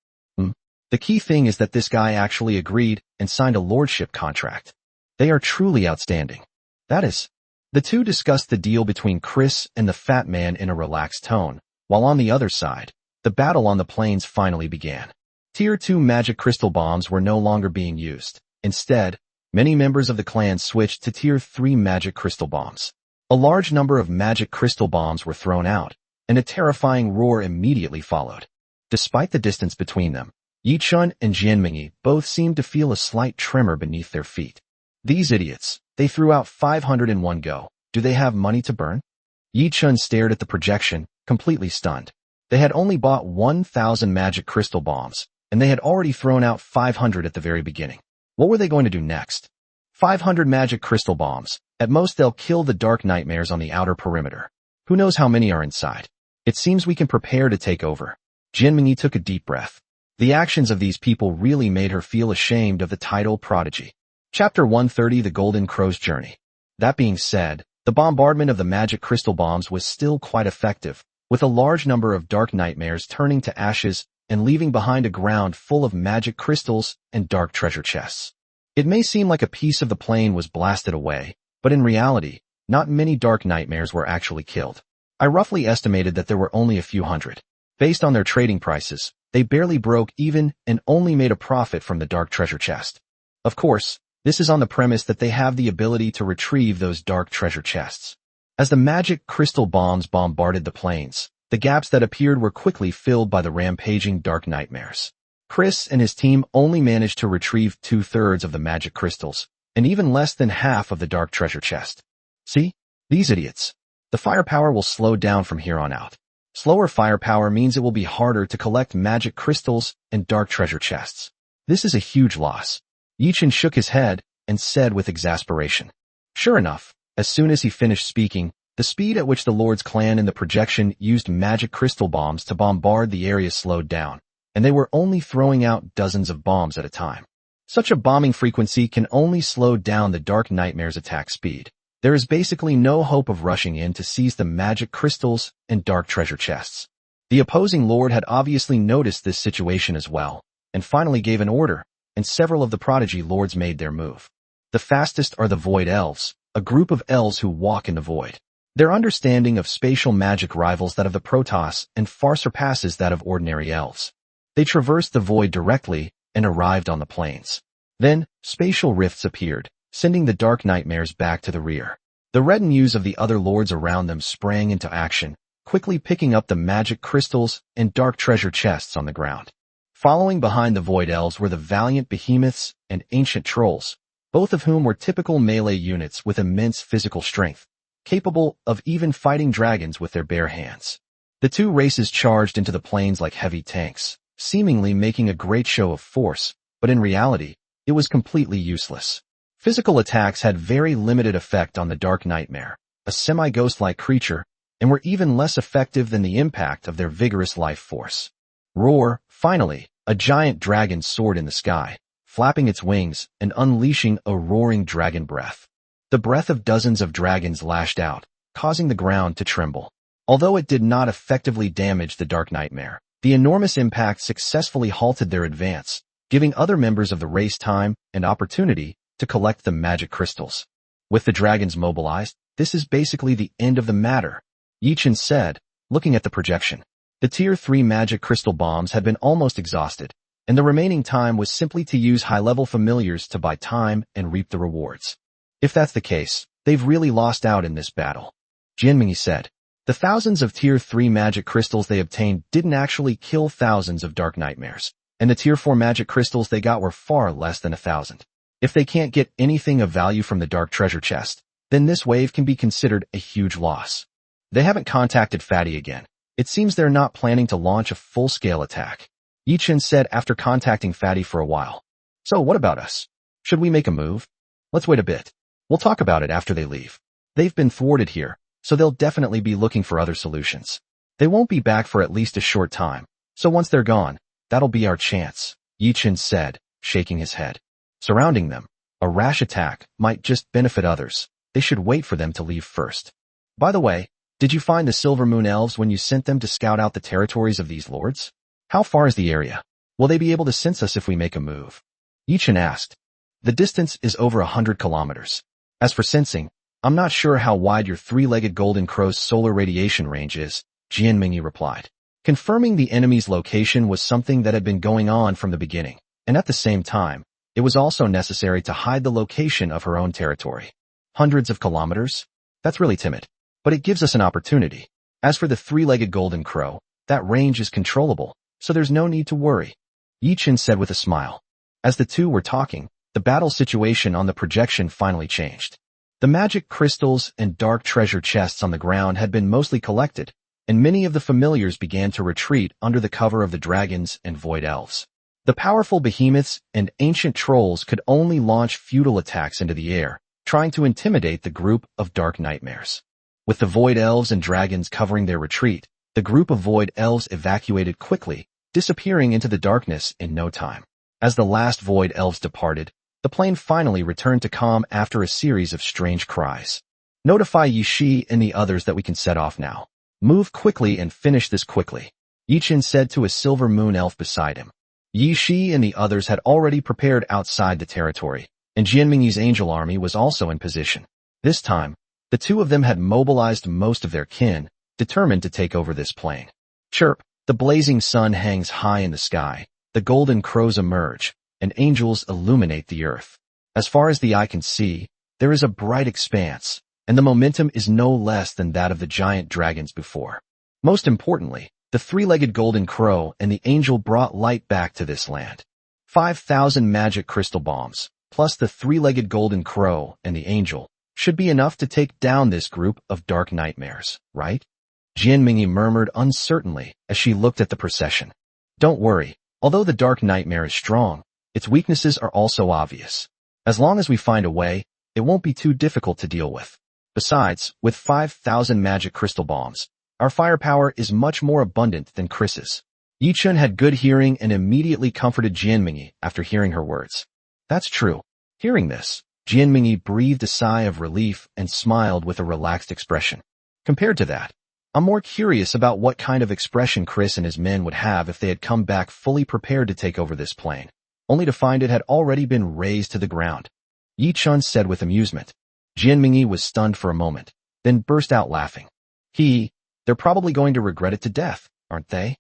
The key thing is that this guy actually agreed and signed a lordship contract. They are truly outstanding. That is. The two discussed the deal between Chris and the fat man in a relaxed tone, while on the other side, the battle on the plains finally began. Tier 2 magic crystal bombs were no longer being used. Instead, many members of the clan switched to tier 3 magic crystal bombs. A large number of magic crystal bombs were thrown out, and a terrifying roar immediately followed. Despite the distance between them, Yichun and Jianmingyi both seemed to feel a slight tremor beneath their feet. These idiots, they threw out 500 in one go. Do they have money to burn? Yichun stared at the projection, completely stunned. They had only bought 1,000 magic crystal bombs, and they had already thrown out 500 at the very beginning. What were they going to do next? 500 magic crystal bombs. At most they'll kill the dark nightmares on the outer perimeter. Who knows how many are inside? It seems we can prepare to take over. Jianmingyi took a deep breath. The actions of these people really made her feel ashamed of the title prodigy. Chapter 130, The Golden Crow's Journey. That being said, the bombardment of the magic crystal bombs was still quite effective, with a large number of dark nightmares turning to ashes and leaving behind a ground full of magic crystals and dark treasure chests. It may seem like a piece of the plane was blasted away, but in reality, not many dark nightmares were actually killed. I roughly estimated that there were only a few hundred. Based on their trading prices, they barely broke even and only made a profit from the dark treasure chest. Of course, this is on the premise that they have the ability to retrieve those dark treasure chests. As the magic crystal bombs bombarded the planes, the gaps that appeared were quickly filled by the rampaging dark nightmares. Chris and his team only managed to retrieve 2/3 of the magic crystals, and even less than half of the dark treasure chest. See? These idiots. The firepower will slow down from here on out. Slower firepower means it will be harder to collect magic crystals and dark treasure chests. This is a huge loss. Yichun shook his head and said with exasperation. Sure enough, as soon as he finished speaking, the speed at which the Lord's clan in the projection used magic crystal bombs to bombard the area slowed down, and they were only throwing out dozens of bombs at a time. Such a bombing frequency can only slow down the dark nightmare's attack speed. There is basically no hope of rushing in to seize the magic crystals and dark treasure chests. The opposing lord had obviously noticed this situation as well, and finally gave an order, and several of the prodigy lords made their move. The fastest are the Void Elves, a group of elves who walk in the void. Their understanding of spatial magic rivals that of the Protoss and far surpasses that of ordinary elves. They traversed the void directly and arrived on the plains. Then, spatial rifts appeared, sending the dark nightmares back to the rear. The retinues of the other lords around them sprang into action, quickly picking up the magic crystals and dark treasure chests on the ground. Following behind the Void Elves were the valiant behemoths and ancient trolls, both of whom were typical melee units with immense physical strength, capable of even fighting dragons with their bare hands. The two races charged into the plains like heavy tanks, seemingly making a great show of force, but in reality, it was completely useless. Physical attacks had very limited effect on the Dark Nightmare, a semi-ghost-like creature, and were even less effective than the impact of their vigorous life force. Roar, finally, a giant dragon soared in the sky, flapping its wings and unleashing a roaring dragon breath. The breath of dozens of dragons lashed out, causing the ground to tremble. Although it did not effectively damage the Dark Nightmare, the enormous impact successfully halted their advance, giving other members of the race time and opportunity to collect the magic crystals. With the dragons mobilized, this is basically the end of the matter, Yichun said, looking at the projection. The Tier 3 magic crystal bombs had been almost exhausted, and the remaining time was simply to use high-level familiars to buy time and reap the rewards. If that's the case, they've really lost out in this battle, Jianmingyi said. The thousands of Tier 3 magic crystals they obtained didn't actually kill thousands of dark nightmares, and the Tier 4 magic crystals they got were far less than 1,000. If they can't get anything of value from the dark treasure chest, then this wave can be considered a huge loss. They haven't contacted Fatty again. It seems they're not planning to launch a full-scale attack, Yichun said after contacting Fatty for a while. So what about us? Should we make a move? Let's wait a bit. We'll talk about it after they leave. They've been thwarted here, so they'll definitely be looking for other solutions. They won't be back for at least a short time, so once they're gone, that'll be our chance, Yichun said, shaking his head. Surrounding them, a rash attack might just benefit others. They should wait for them to leave first. By the way, did you find the Silver Moon Elves when you sent them to scout out the territories of these lords? How far is the area? Will they be able to sense us if we make a move? Yichun asked. The distance is over 100 kilometers. As for sensing, I'm not sure how wide your three-legged golden crow's solar radiation range is, Jianmingyi replied. Confirming the enemy's location was something that had been going on from the beginning, and at the same time, it was also necessary to hide the location of her own territory. Hundreds of kilometers? That's really timid. But it gives us an opportunity. As for the three-legged golden crow, that range is controllable, so there's no need to worry. Yi-chin said with a smile. As the two were talking, the battle situation on the projection finally changed. The magic crystals and dark treasure chests on the ground had been mostly collected, and many of the familiars began to retreat under the cover of the dragons and void elves. The powerful behemoths and ancient trolls could only launch futile attacks into the air, trying to intimidate the group of dark nightmares. With the void elves and dragons covering their retreat, the group of void elves evacuated quickly, disappearing into the darkness in no time. As the last void elves departed, the plane finally returned to calm after a series of strange cries. Notify Yi-shi and the others that we can set off now. Move quickly and finish this quickly, Yi-chin said to a silver moon elf beside him. Yi-shi and the others had already prepared outside the territory, and Jianmingyi's angel army was also in position. This time, the two of them had mobilized most of their kin, determined to take over this plane. Chirp, the blazing sun hangs high in the sky, the golden crows emerge, and angels illuminate the earth. As far as the eye can see, there is a bright expanse, and the momentum is no less than that of the giant dragons before. Most importantly, the three-legged golden crow and the angel brought light back to this land. 5,000 magic crystal bombs, plus the three-legged golden crow and the angel, should be enough to take down this group of dark nightmares, right? Jianmingyi murmured uncertainly as she looked at the procession. Don't worry, although the dark nightmare is strong, its weaknesses are also obvious. As long as we find a way, it won't be too difficult to deal with. Besides, with 5,000 magic crystal bombs, our firepower is much more abundant than Chris's. Yi-chun had good hearing and immediately comforted Jianmingyi after hearing her words. That's true. Hearing this, Jianmingyi breathed a sigh of relief and smiled with a relaxed expression. Compared to that, I'm more curious about what kind of expression Chris and his men would have if they had come back fully prepared to take over this plane, only to find it had already been razed to the ground. Yi-chun said with amusement. Jianmingyi was stunned for a moment, then burst out laughing. They're probably going to regret it to death, aren't they?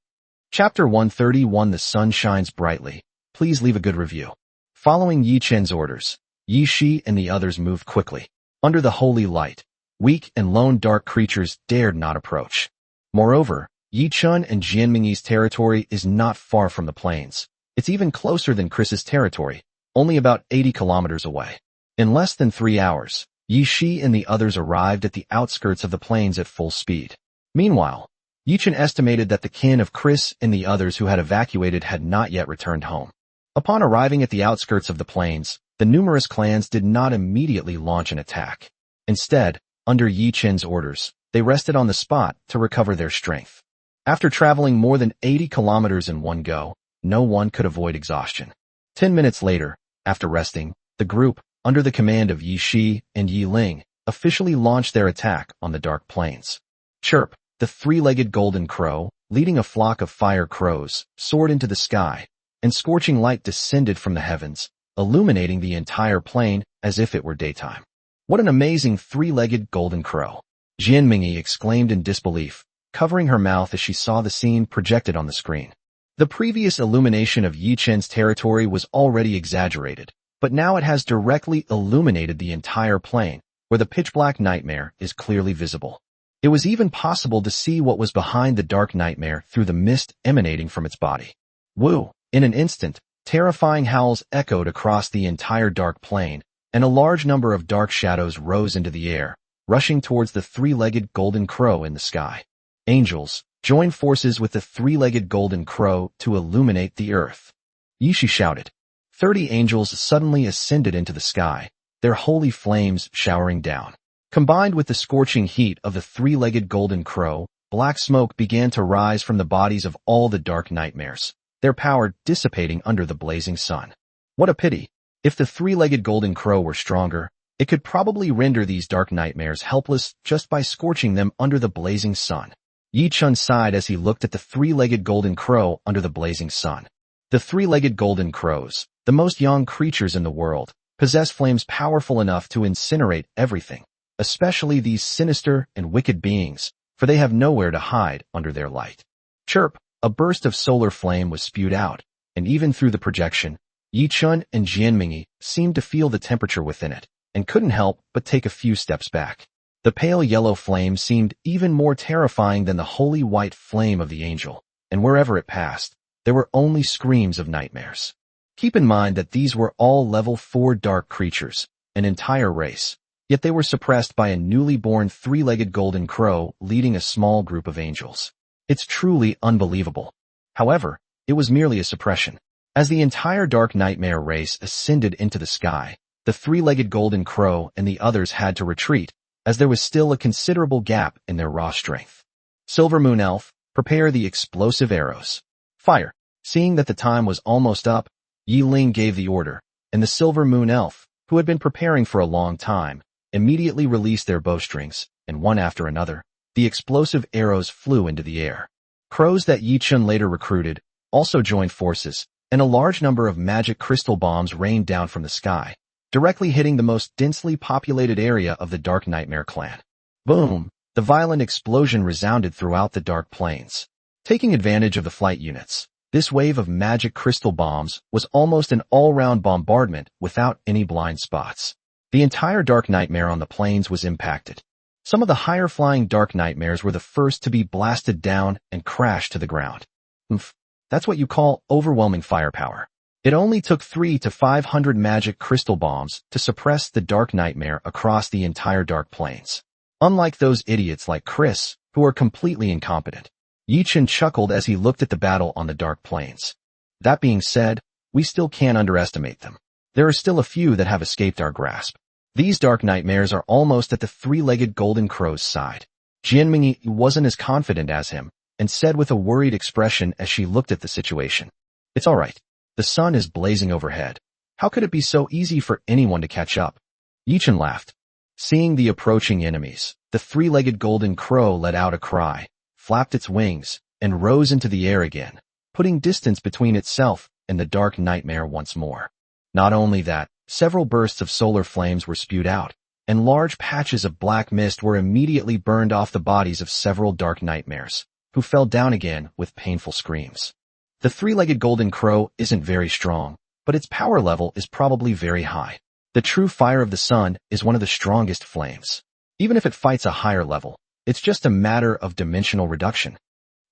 Chapter 131 The sun shines brightly. Please leave a good review. Following Yi-chen's orders, Yi-shi and the others moved quickly. Under the holy light, weak and lone dark creatures dared not approach. Moreover, Yi-chun and Jianmingyi's territory is not far from the plains. It's even closer than Chris's territory, only about 80 kilometers away. In less than 3 hours, Yi-shi and the others arrived at the outskirts of the plains at full speed. Meanwhile, Yi-chin estimated that the kin of Chris and the others who had evacuated had not yet returned home. Upon arriving at the outskirts of the plains, the numerous clans did not immediately launch an attack. Instead, under Yi-chin's orders, they rested on the spot to recover their strength. After traveling more than 80 kilometers in one go, no one could avoid exhaustion. 10 minutes later, after resting, the group, under the command of Yi-shi and Yi-ling, officially launched their attack on the dark plains. Chirp, the three-legged golden crow, leading a flock of fire crows, soared into the sky, and scorching light descended from the heavens, illuminating the entire plain as if it were daytime. What an amazing three-legged golden crow! Jianmingyi exclaimed in disbelief, covering her mouth as she saw the scene projected on the screen. The previous illumination of Yi-chen's territory was already exaggerated, but now it has directly illuminated the entire plain, where the pitch-black nightmare is clearly visible. It was even possible to see what was behind the dark nightmare through the mist emanating from its body. Woo! In an instant, terrifying howls echoed across the entire dark plain, and a large number of dark shadows rose into the air, rushing towards the three-legged golden crow in the sky. Angels, join forces with the three-legged golden crow to illuminate the earth. Yi-shi shouted. 30 angels suddenly ascended into the sky, their holy flames showering down. Combined with the scorching heat of the three-legged golden crow, black smoke began to rise from the bodies of all the dark nightmares, their power dissipating under the blazing sun. What a pity! If the three-legged golden crow were stronger, it could probably render these dark nightmares helpless just by scorching them under the blazing sun. Yi-chun sighed as he looked at the three-legged golden crow under the blazing sun. The three-legged golden crows, the most young creatures in the world, possess flames powerful enough to incinerate everything, especially these sinister and wicked beings, for they have nowhere to hide under their light. Chirp, a burst of solar flame was spewed out, and even through the projection, Yi-chun and Jianmingyi seemed to feel the temperature within it, and couldn't help but take a few steps back. The pale yellow flame seemed even more terrifying than the holy white flame of the angel, and wherever it passed, there were only screams of nightmares. Keep in mind that these were all level 4 dark creatures, an entire race, yet they were suppressed by a newly born three-legged golden crow leading a small group of angels. It's truly unbelievable. However, it was merely a suppression. As the entire dark nightmare race ascended into the sky, the three-legged golden crow and the others had to retreat, as there was still a considerable gap in their raw strength. Silver Moon Elf, prepare the explosive arrows. Fire. Seeing that the time was almost up, Yi Ling gave the order, and the Silver Moon Elf, who had been preparing for a long time, immediately released their bowstrings, and one after another, the explosive arrows flew into the air. Crows that Yi Chun later recruited also joined forces, and a large number of magic crystal bombs rained down from the sky, directly hitting the most densely populated area of the Dark Nightmare clan. Boom! The violent explosion resounded throughout the dark plains. Taking advantage of the flight units, this wave of magic crystal bombs was almost an all-round bombardment without any blind spots. The entire Dark Nightmare on the plains was impacted. Some of the higher-flying Dark Nightmares were the first to be blasted down and crashed to the ground. Oomph. That's what you call overwhelming firepower. It only took 300 to 500 magic crystal bombs to suppress the Dark Nightmare across the entire Dark Plains. Unlike those idiots like Chris, who are completely incompetent. Yi Chun chuckled as he looked at the battle on the Dark Plains. That being said, we still can't underestimate them. There are still a few that have escaped our grasp. These Dark Nightmares are almost at the three-legged Golden Crow's side. Jianming wasn't as confident as him, and said with a worried expression as she looked at the situation. It's all right. The sun is blazing overhead. How could it be so easy for anyone to catch up? Yi Chun laughed. Seeing the approaching enemies, the three-legged Golden Crow let out a cry, flapped its wings, and rose into the air again, putting distance between itself and the Dark Nightmare once more. Not only that, several bursts of solar flames were spewed out, and large patches of black mist were immediately burned off the bodies of several Dark Nightmares, who fell down again with painful screams. The three-legged Golden Crow isn't very strong, but its power level is probably very high. The true fire of the sun is one of the strongest flames. Even if it fights a higher level, it's just a matter of dimensional reduction.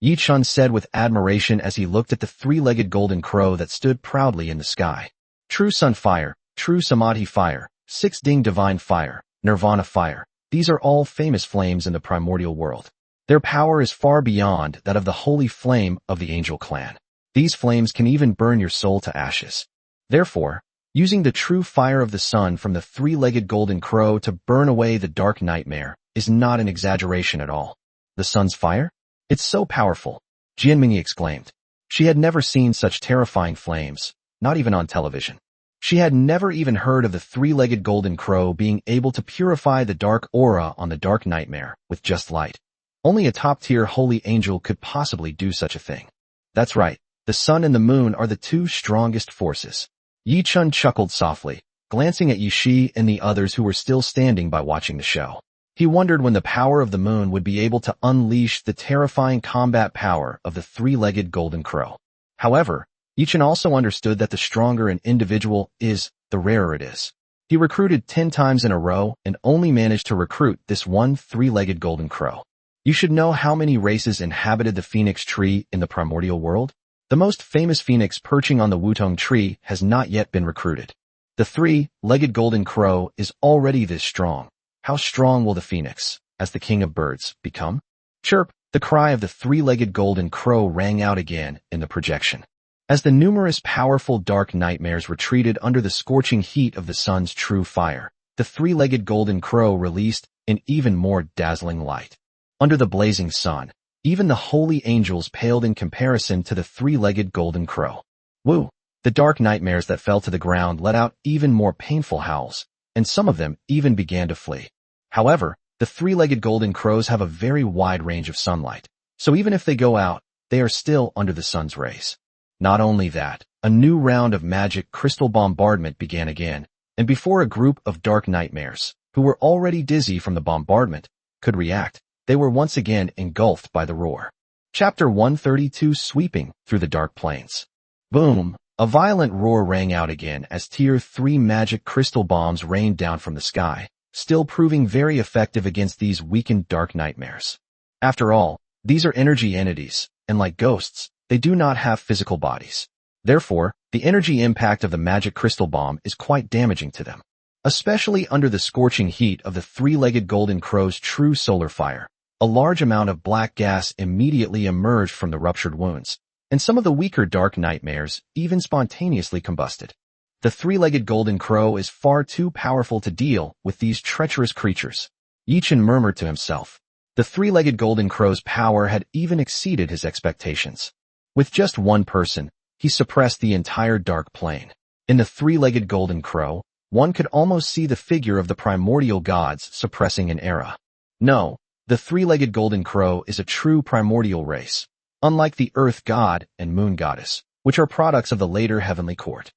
Yi Chun said with admiration as he looked at the three-legged Golden Crow that stood proudly in the sky. True Sun Fire, True Samadhi Fire, Six Ding Divine Fire, Nirvana Fire. These are all famous flames in the primordial world. Their power is far beyond that of the holy flame of the angel clan. These flames can even burn your soul to ashes. Therefore, using the true fire of the sun from the three-legged Golden Crow to burn away the Dark Nightmare is not an exaggeration at all. The sun's fire? It's so powerful, Jianming exclaimed. She had never seen such terrifying flames, not even on television. She had never even heard of the three-legged Golden Crow being able to purify the dark aura on the Dark Nightmare with just light. Only a top-tier holy angel could possibly do such a thing. That's right, the sun and the moon are the two strongest forces. Yi Chun chuckled softly, glancing at Yi Shi and the others who were still standing by watching the show. He wondered when the power of the moon would be able to unleash the terrifying combat power of the three-legged Golden Crow. However, Yi Chun also understood that the stronger an individual is, the rarer it is. He recruited 10 times in a row and only managed to recruit this one three-legged Golden Crow. You should know how many races inhabited the phoenix tree in the primordial world. The most famous phoenix perching on the Wutong tree has not yet been recruited. The three-legged Golden Crow is already this strong. How strong will the phoenix, as the king of birds, become? Chirp! The cry of the three-legged Golden Crow rang out again in the projection. As the numerous powerful Dark Nightmares retreated under the scorching heat of the sun's true fire, the three-legged Golden Crow released an even more dazzling light. Under the blazing sun, even the holy angels paled in comparison to the three-legged Golden Crow. Woo! The Dark Nightmares that fell to the ground let out even more painful howls, and some of them even began to flee. However, the three-legged Golden Crows have a very wide range of sunlight, so even if they go out, they are still under the sun's rays. Not only that, a new round of magic crystal bombardment began again, and before a group of Dark Nightmares, who were already dizzy from the bombardment, could react, they were once again engulfed by the roar. Chapter 132 Sweeping Through the Dark Plains. Boom! A violent roar rang out again as Tier 3 magic crystal bombs rained down from the sky, still proving very effective against these weakened Dark Nightmares. After all, these are energy entities, and like ghosts, they do not have physical bodies. Therefore, the energy impact of the magic crystal bomb is quite damaging to them. Especially under the scorching heat of the three-legged golden crow's true solar fire, a large amount of black gas immediately emerged from the ruptured wounds, and some of the weaker dark nightmares even spontaneously combusted. The three-legged golden crow is far too powerful to deal with these treacherous creatures. Yichen murmured to himself. The three-legged golden crow's power had even exceeded his expectations. With just one person, he suppressed the entire dark plane. In the three-legged golden crow, one could almost see the figure of the primordial gods suppressing an era. No, the three-legged golden crow is a true primordial race, unlike the earth god and moon goddess, which are products of the later heavenly court.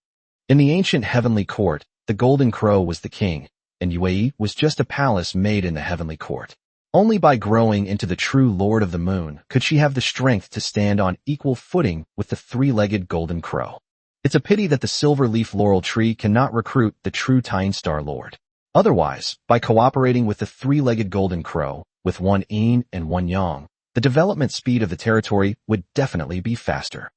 In the ancient heavenly court, the golden crow was the king, and Yue was just a palace made in the heavenly court. Only by growing into the true lord of the moon could she have the strength to stand on equal footing with the three-legged golden crow. It's a pity that the silver-leaf laurel tree cannot recruit the true Tyne Star Lord. Otherwise, by cooperating with the three-legged golden crow, with one yin and one yang, the development speed of the territory would definitely be faster.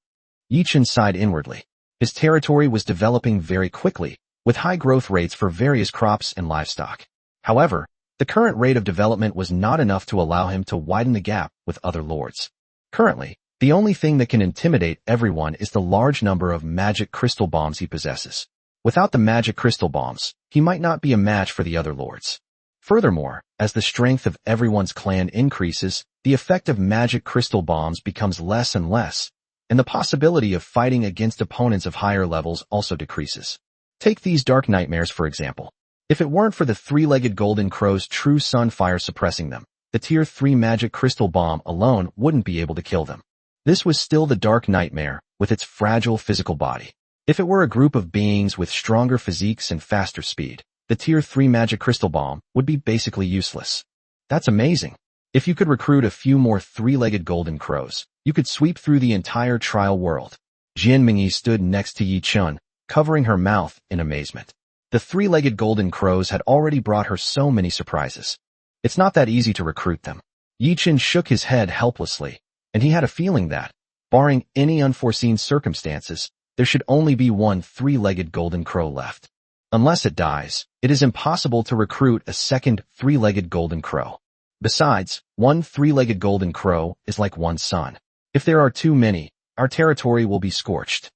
Yichen sighed inwardly. His territory was developing very quickly, with high growth rates for various crops and livestock. However, the current rate of development was not enough to allow him to widen the gap with other lords. Currently, the only thing that can intimidate everyone is the large number of magic crystal bombs he possesses. Without the magic crystal bombs, he might not be a match for the other lords. Furthermore, as the strength of everyone's clan increases, the effect of magic crystal bombs becomes less and less, and the possibility of fighting against opponents of higher levels also decreases. Take these dark nightmares for example. If it weren't for the three-legged golden crow's true sun fire suppressing them, the tier 3 magic crystal bomb alone wouldn't be able to kill them. This was still the dark nightmare, with its fragile physical body. If it were a group of beings with stronger physiques and faster speed, the tier 3 magic crystal bomb would be basically useless. That's amazing. If you could recruit a few more three-legged golden crows, you could sweep through the entire trial world. Jian Mingyi stood next to Yi Chun, covering her mouth in amazement. The three-legged golden crows had already brought her so many surprises. It's not that easy to recruit them. Yi Chun shook his head helplessly, and he had a feeling that, barring any unforeseen circumstances, there should only be one three-legged golden crow left. Unless it dies, it is impossible to recruit a second three-legged golden crow. Besides, one three-legged golden crow is like one sun. If there are too many, our territory will be scorched.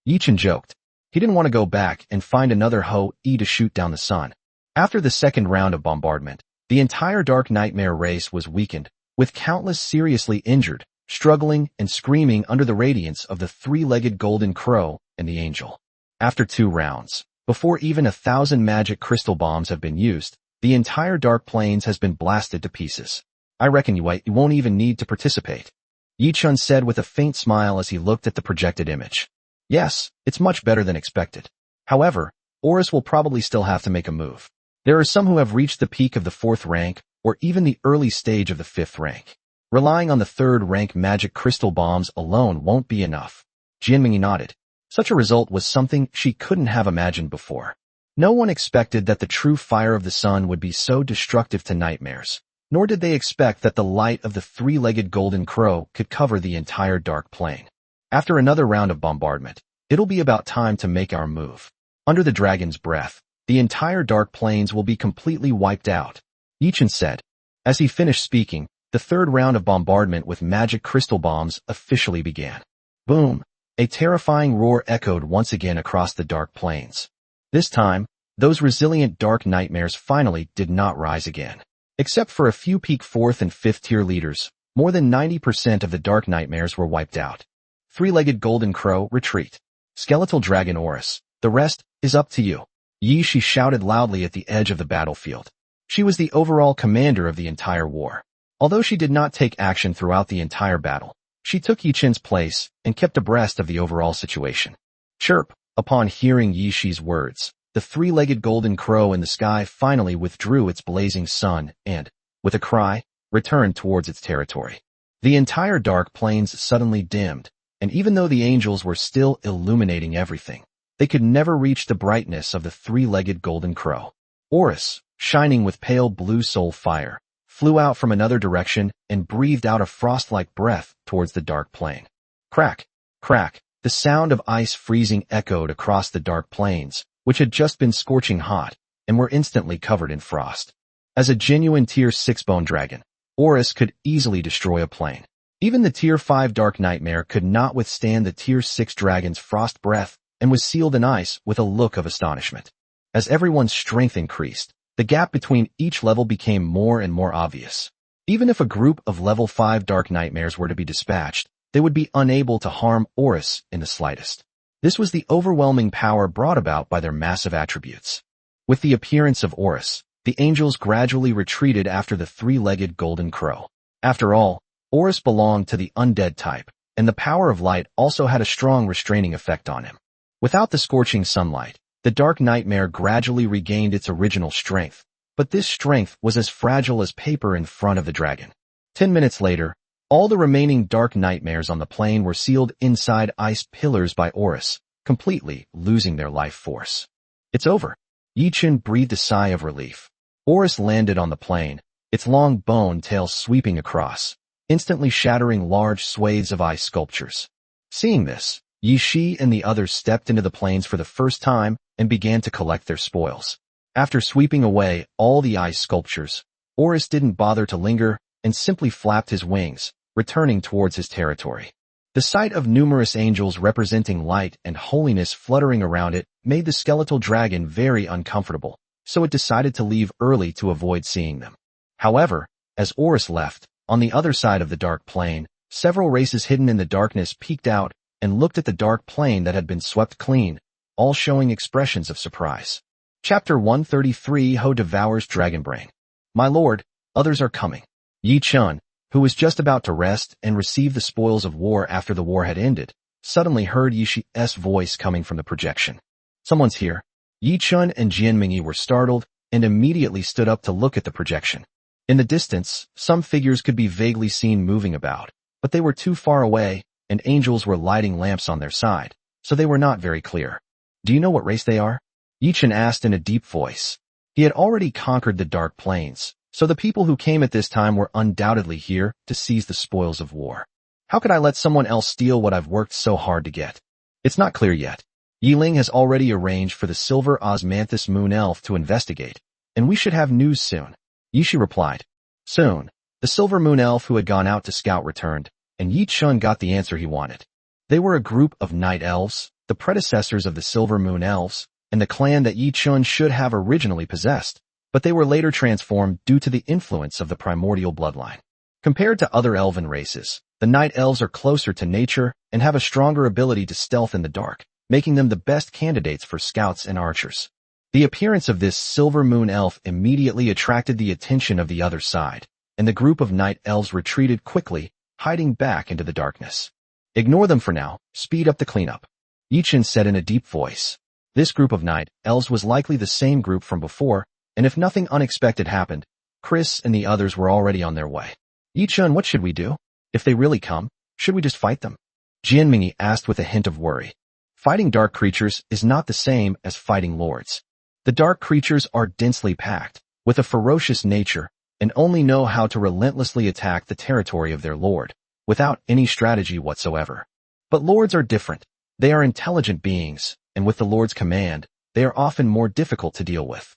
Yichen joked. He didn't want to go back and find another Ho-E to shoot down the sun. After the second round of bombardment, the entire Dark Nightmare race was weakened, with countless seriously injured, struggling and screaming under the radiance of the three-legged golden crow and the angel. After 2 rounds, before even 1,000 magic crystal bombs have been used, the entire Dark Plains has been blasted to pieces. I reckon you won't even need to participate. Yi Chun said with a faint smile as he looked at the projected image. Yes, it's much better than expected. However, Oris will probably still have to make a move. There are some who have reached the peak of the 4th rank, or even the early stage of the 5th rank. Relying on the 3rd rank magic crystal bombs alone won't be enough. Jianming nodded. Such a result was something she couldn't have imagined before. No one expected that the true fire of the sun would be so destructive to nightmares, nor did they expect that the light of the three-legged golden crow could cover the entire dark plain. After another round of bombardment, it'll be about time to make our move. Under the dragon's breath, the entire dark plains will be completely wiped out, Yichen said. As he finished speaking, the 3rd round of bombardment with magic crystal bombs officially began. Boom! A terrifying roar echoed once again across the dark plains. This time, those resilient dark nightmares finally did not rise again. Except for a few peak 4th and 5th tier leaders, more than 90% of the dark nightmares were wiped out. Three-legged golden crow, retreat. Skeletal dragon Oris, the rest is up to you. She shouted loudly at the edge of the battlefield. She was the overall commander of the entire war. Although she did not take action throughout the entire battle, she took Yichen's place and kept abreast of the overall situation. Chirp! Upon hearing Yishi's words, the three-legged golden crow in the sky finally withdrew its blazing sun and, with a cry, returned towards its territory. The entire dark plains suddenly dimmed, and even though the angels were still illuminating everything, they could never reach the brightness of the three-legged golden crow. Oris, shining with pale blue soul fire, flew out from another direction and breathed out a frost-like breath towards the dark plain. Crack! Crack! The sound of ice freezing echoed across the dark plains, which had just been scorching hot, and were instantly covered in frost. As a genuine Tier 6 bone dragon, Horus could easily destroy a plane. Even the Tier 5 Dark Nightmare could not withstand the Tier 6 dragon's frost breath and was sealed in ice with a look of astonishment. As everyone's strength increased, the gap between each level became more and more obvious. Even if a group of level 5 Dark Nightmares were to be dispatched, they would be unable to harm Horus in the slightest. This was the overwhelming power brought about by their massive attributes. With the appearance of Horus, the angels gradually retreated after the three-legged golden crow. After all, Horus belonged to the undead type, and the power of light also had a strong restraining effect on him. Without the scorching sunlight, the Dark Nightmare gradually regained its original strength, but this strength was as fragile as paper in front of the dragon. 10 minutes later, all the remaining Dark Nightmares on the plane were sealed inside ice pillars by Horus, completely losing their life force. It's over. Yi-Chun breathed a sigh of relief. Horus landed on the plane, its long bone tail sweeping across, instantly shattering large swathes of ice sculptures. Seeing this, Yi-Shi and the others stepped into the planes for the first time and began to collect their spoils. After sweeping away all the ice sculptures, Horus didn't bother to linger and simply flapped his wings, returning towards his territory. The sight of numerous angels representing light and holiness fluttering around it made the skeletal dragon very uncomfortable, so it decided to leave early to avoid seeing them. However, as Horus left, on the other side of the dark plane, several races hidden in the darkness peeked out and looked at the dark plane that had been swept clean, all showing expressions of surprise. Chapter 133 Ho devours Dragonbrain. My lord, others are coming. Yi-Chun, who was just about to rest and receive the spoils of war after the war had ended, suddenly heard Yi-Shi's voice coming from the projection. Someone's here. Yi-Chun and Jianmingyi were startled and immediately stood up to look at the projection. In the distance, some figures could be vaguely seen moving about, but they were too far away, and angels were lighting lamps on their side, so they were not very clear. Do you know what race they are? Yi-Chun asked in a deep voice. He had already conquered the Dark Plains, so the people who came at this time were undoubtedly here to seize the spoils of war. How could I let someone else steal what I've worked so hard to get? It's not clear yet. Yiling has already arranged for the Silver Osmanthus Moon Elf to investigate, and we should have news soon. Yi-Shi replied. Soon, the Silver Moon Elf who had gone out to scout returned, and Yi-Chun got the answer he wanted. They were a group of night elves, the predecessors of the Silver Moon Elves, and the clan that Yi-Chun should have originally possessed, but they were later transformed due to the influence of the primordial bloodline. Compared to other elven races, the night elves are closer to nature and have a stronger ability to stealth in the dark, making them the best candidates for scouts and archers. The appearance of this Silver Moon Elf immediately attracted the attention of the other side, and the group of night elves retreated quickly, hiding back into the darkness. Ignore them for now, speed up the cleanup. Yi-Chun said in a deep voice. This group of night elves was likely the same group from before, and if nothing unexpected happened, Chris and the others were already on their way. Yi-Chun, what should we do? If they really come, should we just fight them? Jianmingyi asked with a hint of worry. Fighting dark creatures is not the same as fighting lords. The dark creatures are densely packed, with a ferocious nature, and only know how to relentlessly attack the territory of their lord, without any strategy whatsoever. But lords are different. They are intelligent beings, and with the lord's command, they are often more difficult to deal with.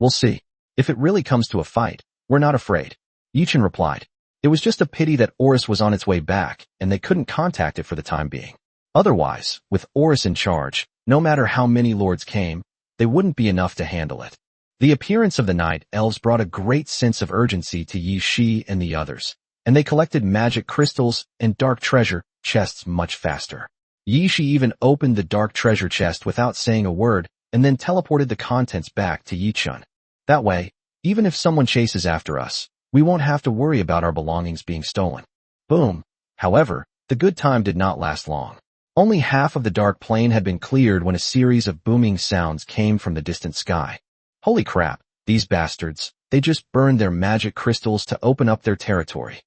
We'll see. If it really comes to a fight, we're not afraid. Yi-Chun replied. It was just a pity that Horus was on its way back, and they couldn't contact it for the time being. Otherwise, with Horus in charge, no matter how many lords came, they wouldn't be enough to handle it. The appearance of the night elves brought a great sense of urgency to Yi-Shi and the others, and they collected magic crystals and dark treasure chests much faster. Yi-Shi even opened the dark treasure chest without saying a word, and then teleported the contents back to Yi-Chun. That way, even if someone chases after us, we won't have to worry about our belongings being stolen. Boom. However, the good time did not last long. Only half of the dark plane had been cleared when a series of booming sounds came from the distant sky. Holy crap, these bastards, they just burned their magic crystals to open up their territory.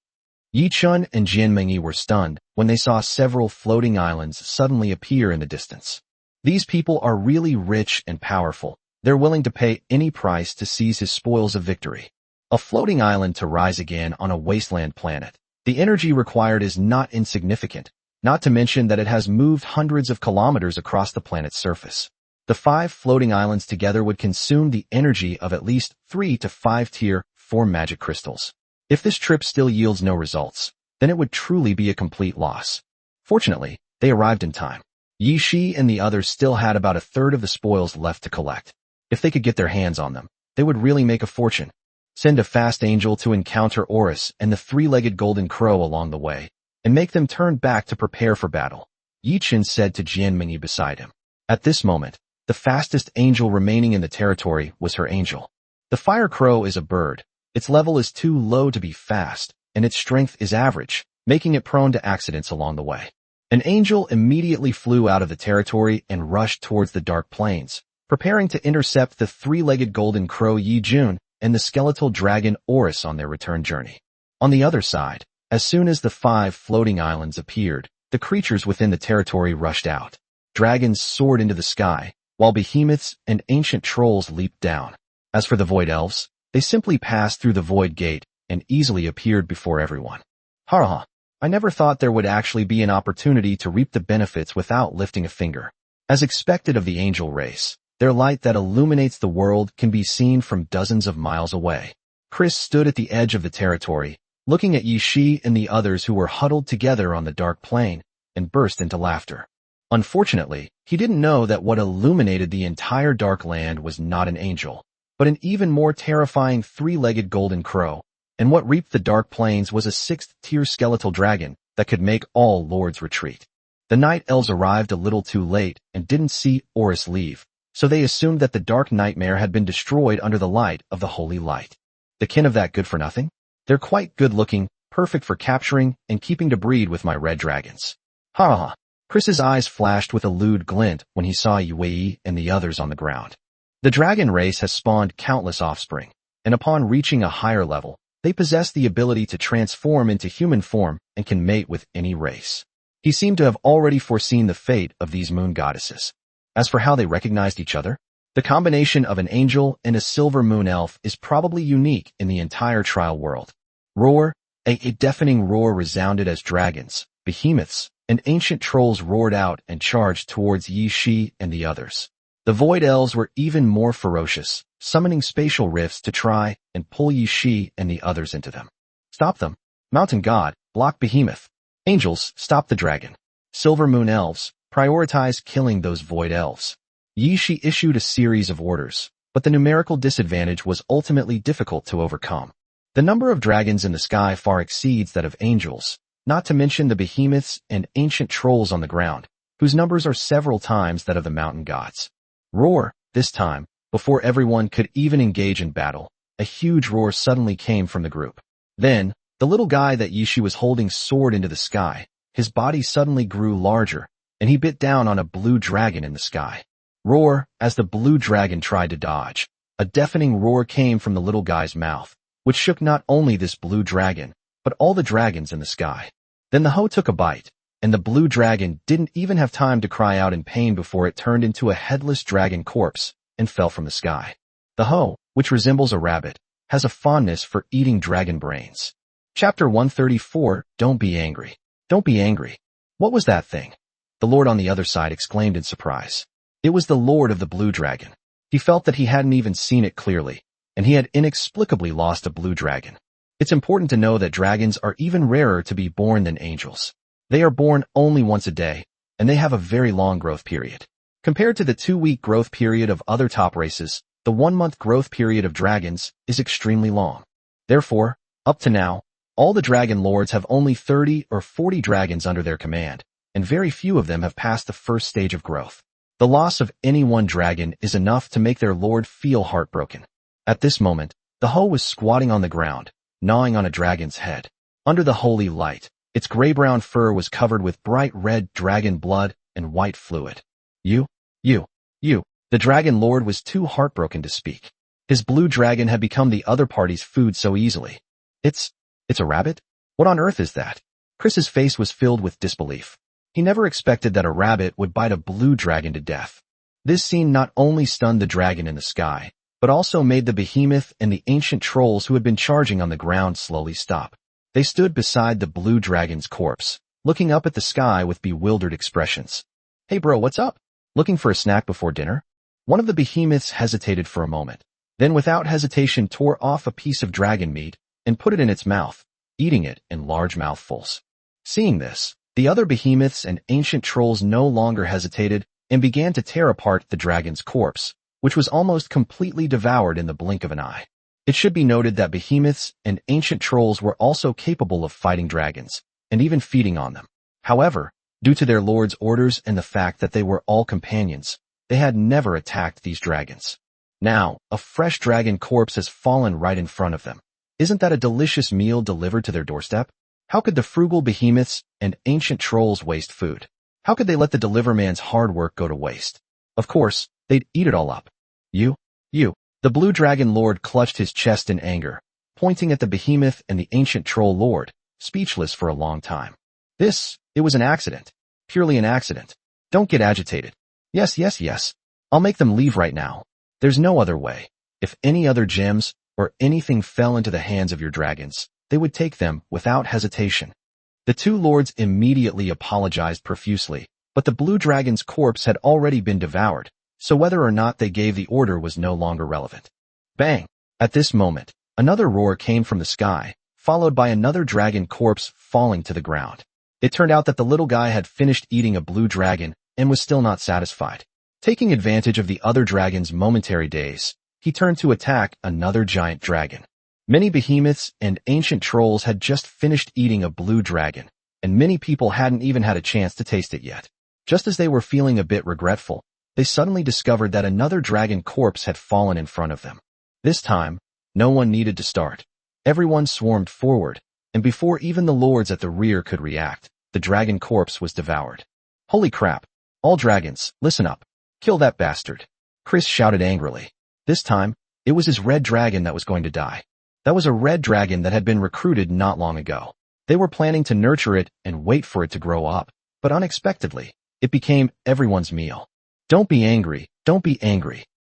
Yi-Chun and Jianmingyi were stunned when they saw several floating islands suddenly appear in the distance. These people are really rich and powerful. They're willing to pay any price to seize his spoils of victory. A floating island to rise again on a wasteland planet. The energy required is not insignificant, not to mention that it has moved hundreds of kilometers across the planet's surface. The 5 floating islands together would consume the energy of at least 3 to 5 tier 4 magic crystals. If this trip still yields no results, then it would truly be a complete loss. Fortunately, they arrived in time. Yi Shi and the others still had about a third of the spoils left to collect. If they could get their hands on them, they would really make a fortune. Send a fast angel to encounter Horus and the 3-legged golden crow along the way, and make them turn back to prepare for battle, Yi Chen said to Jian Mingyi beside him. At this moment, the fastest angel remaining in the territory was her angel. The fire crow is a bird. Its level is too low to be fast, and its strength is average, making it prone to accidents along the way. An angel immediately flew out of the territory and rushed towards the dark plains, preparing to intercept the 3-legged golden crow Yi Jun and the skeletal dragon Horus on their return journey. On the other side, as soon as the 5 floating islands appeared, the creatures within the territory rushed out. Dragons soared into the sky, while behemoths and ancient trolls leaped down. As for the void elves, they simply passed through the void gate and easily appeared before everyone. Ha! I never thought there would actually be an opportunity to reap the benefits without lifting a finger. As expected of the angel race, their light that illuminates the world can be seen from dozens of miles away. Chris stood at the edge of the territory, looking at Yi Shi and the others who were huddled together on the dark plain, and burst into laughter. Unfortunately, he didn't know that what illuminated the entire dark land was not an angel, but an even more terrifying 3-legged golden crow, and what reaped the dark plains was a 6th-tier skeletal dragon that could make all lords retreat. The night elves arrived a little too late and didn't see Horus leave, so they assumed that the dark nightmare had been destroyed under the light of the holy light. The kin of that good-for-nothing? They're quite good-looking, perfect for capturing and keeping to breed with my red dragons. Ha! Chris's eyes flashed with a lewd glint when he saw Yue and the others on the ground. The dragon race has spawned countless offspring, and upon reaching a higher level, they possess the ability to transform into human form and can mate with any race. He seemed to have already foreseen the fate of these moon goddesses. As for how they recognized each other, the combination of an angel and a silver moon elf is probably unique in the entire trial world. Roar! A deafening roar resounded as dragons, behemoths, and ancient trolls roared out and charged towards Yi Shi and the others. The void elves were even more ferocious, summoning spatial rifts to try and pull Yi Shi and the others into them. Stop them. Mountain God, block behemoth. Angels, stop the dragon. Silver moon elves, prioritize killing those void elves. Yi Shi issued a series of orders, but the numerical disadvantage was ultimately difficult to overcome. The number of dragons in the sky far exceeds that of angels, not to mention the behemoths and ancient trolls on the ground, whose numbers are several times that of the mountain gods. Roar! This time, before everyone could even engage in battle, a huge roar suddenly came from the group. Then, the little guy that Yi Shi was holding soared into the sky. His body suddenly grew larger, and he bit down on a blue dragon in the sky. Roar! As the blue dragon tried to dodge, a deafening roar came from the little guy's mouth, which shook not only this blue dragon, but all the dragons in the sky. Then the hoe took a bite, and the blue dragon didn't even have time to cry out in pain before it turned into a headless dragon corpse and fell from the sky. The hoe, which resembles a rabbit, has a fondness for eating dragon brains. Chapter 134, Don't be angry. Don't be angry. What was that thing? The lord on the other side exclaimed in surprise. It was the lord of the blue dragon. He felt that he hadn't even seen it clearly, and he had inexplicably lost a blue dragon. It's important to know that dragons are even rarer to be born than angels. They are born only once a day, and they have a very long growth period. Compared to the 2-week growth period of other top races, the 1-month growth period of dragons is extremely long. Therefore, up to now, all the dragon lords have only 30 or 40 dragons under their command, and very few of them have passed the first stage of growth. The loss of any one dragon is enough to make their lord feel heartbroken. At this moment, the hoe was squatting on the ground, gnawing on a dragon's head. Under the holy light, its gray-brown fur was covered with bright red dragon blood and white fluid. You. The dragon lord was too heartbroken to speak. His blue dragon had become the other party's food so easily. It's a rabbit? What on earth is that? Chris's face was filled with disbelief. He never expected that a rabbit would bite a blue dragon to death. This scene not only stunned the dragon in the sky, but also made the behemoth and the ancient trolls who had been charging on the ground slowly stop. They stood beside the blue dragon's corpse, looking up at the sky with bewildered expressions. Hey bro, what's up? Looking for a snack before dinner? One of the behemoths hesitated for a moment, then without hesitation tore off a piece of dragon meat and put it in its mouth, eating it in large mouthfuls. Seeing this, the other behemoths and ancient trolls no longer hesitated and began to tear apart the dragon's corpse, which was almost completely devoured in the blink of an eye. It should be noted that behemoths and ancient trolls were also capable of fighting dragons, and even feeding on them. However, due to their lord's orders and the fact that they were all companions, they had never attacked these dragons. Now, a fresh dragon corpse has fallen right in front of them. Isn't that a delicious meal delivered to their doorstep? How could the frugal behemoths and ancient trolls waste food? How could they let the deliverman's hard work go to waste? Of course, they'd eat it all up. You. The blue dragon lord clutched his chest in anger, pointing at the behemoth and the ancient troll lord, speechless for a long time. It was an accident. Purely an accident. Don't get agitated. Yes. I'll make them leave right now. There's no other way. If any other gems or anything fell into the hands of your dragons, they would take them without hesitation. The two lords immediately apologized profusely, but the blue dragon's corpse had already been devoured, so whether or not they gave the order was no longer relevant. Bang! At this moment, another roar came from the sky, followed by another dragon corpse falling to the ground. It turned out that the little guy had finished eating a blue dragon and was still not satisfied. Taking advantage of the other dragon's momentary daze, he turned to attack another giant dragon. Many behemoths and ancient trolls had just finished eating a blue dragon, and many people hadn't even had a chance to taste it yet. Just as they were feeling a bit regretful, they suddenly discovered that another dragon corpse had fallen in front of them. This time, no one needed to start. Everyone swarmed forward, and before even the lords at the rear could react, the dragon corpse was devoured. Holy crap! All dragons, listen up. Kill that bastard. Chris shouted angrily. This time, it was his red dragon that was going to die. That was a red dragon that had been recruited not long ago. They were planning to nurture it and wait for it to grow up, but unexpectedly, it became everyone's meal. Don't be angry.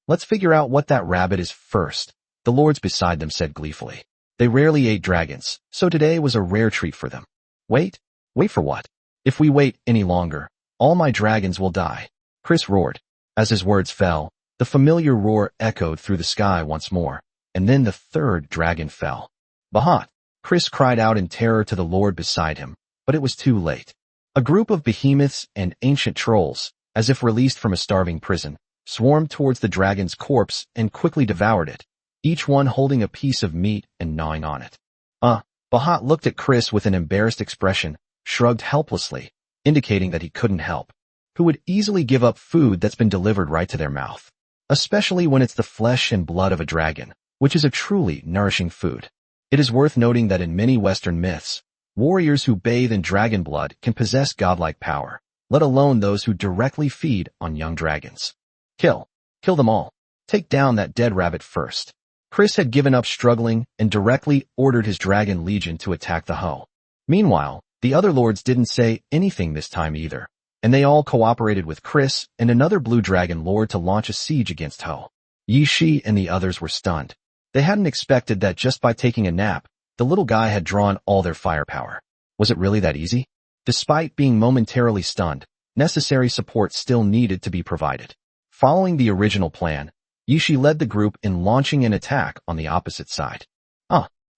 Let's figure out what that rabbit is first, the lords beside them said gleefully. They rarely ate dragons, so today was a rare treat for them. Wait for what? If we wait any longer, all my dragons will die, Chris roared. As his words fell, the familiar roar echoed through the sky once more, and then the third dragon fell. Bahat! Chris cried out in terror to the lord beside him, but it was too late. A group of behemoths and ancient trolls, as if released from a starving prison, swarmed towards the dragon's corpse and quickly devoured it, each one holding a piece of meat and gnawing on it. Bahat looked at Chris with an embarrassed expression, shrugged helplessly, indicating that he couldn't help. Who would easily give up food that's been delivered right to their mouth? Especially when it's the flesh and blood of a dragon, which is a truly nourishing food. It is worth noting that in many Western myths, warriors who bathe in dragon blood can possess godlike power, let alone those who directly feed on young dragons. Kill them all. Take down that dead rabbit first. Chris had given up struggling and directly ordered his dragon legion to attack the Ho. Meanwhile, the other lords didn't say anything this time either, and they all cooperated with Chris and another blue dragon lord to launch a siege against Ho. Yi Shi and the others were stunned. They hadn't expected that just by taking a nap, the little guy had drawn all their firepower. Was it really that easy? Despite being momentarily stunned, necessary support still needed to be provided. Following the original plan, Yi Shi led the group in launching an attack on the opposite side.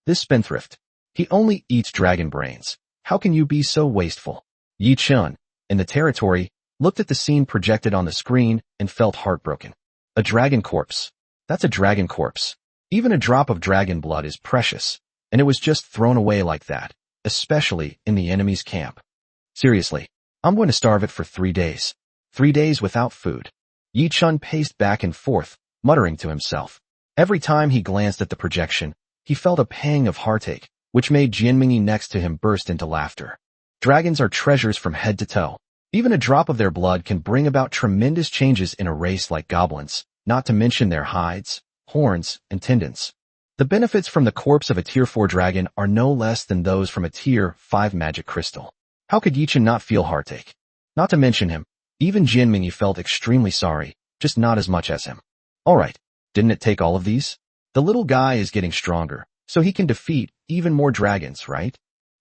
This spendthrift. He only eats dragon brains. How can you be so wasteful? Yi Chun, in the territory, looked at the scene projected on the screen and felt heartbroken. A dragon corpse. That's a dragon corpse. Even a drop of dragon blood is precious, and it was just thrown away like that, especially in the enemy's camp. Seriously, I'm going to starve it for 3 days. 3 days without food. Yi Chun paced back and forth, muttering to himself. Every time he glanced at the projection, he felt a pang of heartache, which made Jianmingyi next to him burst into laughter. Dragons are treasures from head to toe. Even a drop of their blood can bring about tremendous changes in a race like goblins, not to mention their hides, horns, and tendons. The benefits from the corpse of a Tier 4 dragon are no less than those from a Tier 5 magic crystal. How could Yi Chun not feel heartache? Not to mention him, even Jianmingyi felt extremely sorry, just not as much as him. Alright, didn't it take all of these? The little guy is getting stronger, so he can defeat even more dragons, right?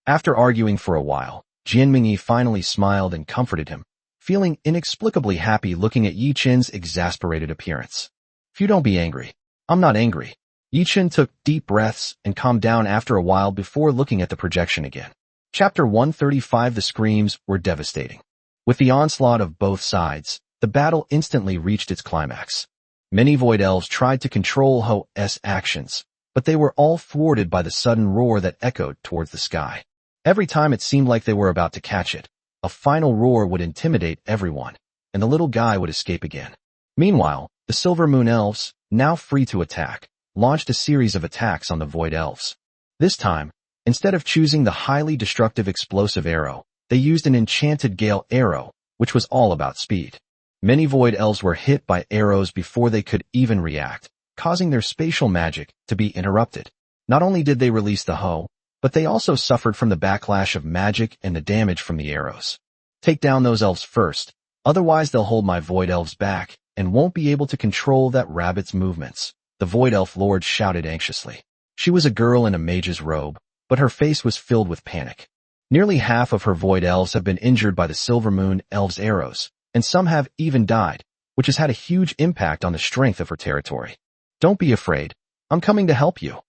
After arguing for a while, Jianmingyi finally smiled and comforted him, feeling inexplicably happy looking at Yi Qin's exasperated appearance. "You don't be angry." "I'm not angry." Yi Qin took deep breaths and calmed down after a while before looking at the projection again. Chapter 135. The screams were devastating. With the onslaught of both sides, the battle instantly reached its climax. Many Void Elves tried to control Ho's actions, but they were all thwarted by the sudden roar that echoed towards the sky. Every time it seemed like they were about to catch it, a final roar would intimidate everyone, and the little guy would escape again. Meanwhile, the Silver Moon Elves, now free to attack, launched a series of attacks on the Void Elves. This time, instead of choosing the highly destructive explosive arrow, they used an enchanted gale arrow, which was all about speed. Many Void Elves were hit by arrows before they could even react, causing their spatial magic to be interrupted. Not only did they release the Ho, but they also suffered from the backlash of magic and the damage from the arrows. "Take down those elves first, otherwise they'll hold my Void Elves back and won't be able to control that rabbit's movements," the Void Elf Lord shouted anxiously. She was a girl in a mage's robe, but her face was filled with panic. Nearly half of her Void Elves have been injured by the Silver Moon Elves' arrows, and some have even died, which has had a huge impact on the strength of her territory. "Don't be afraid. I'm coming to help you,"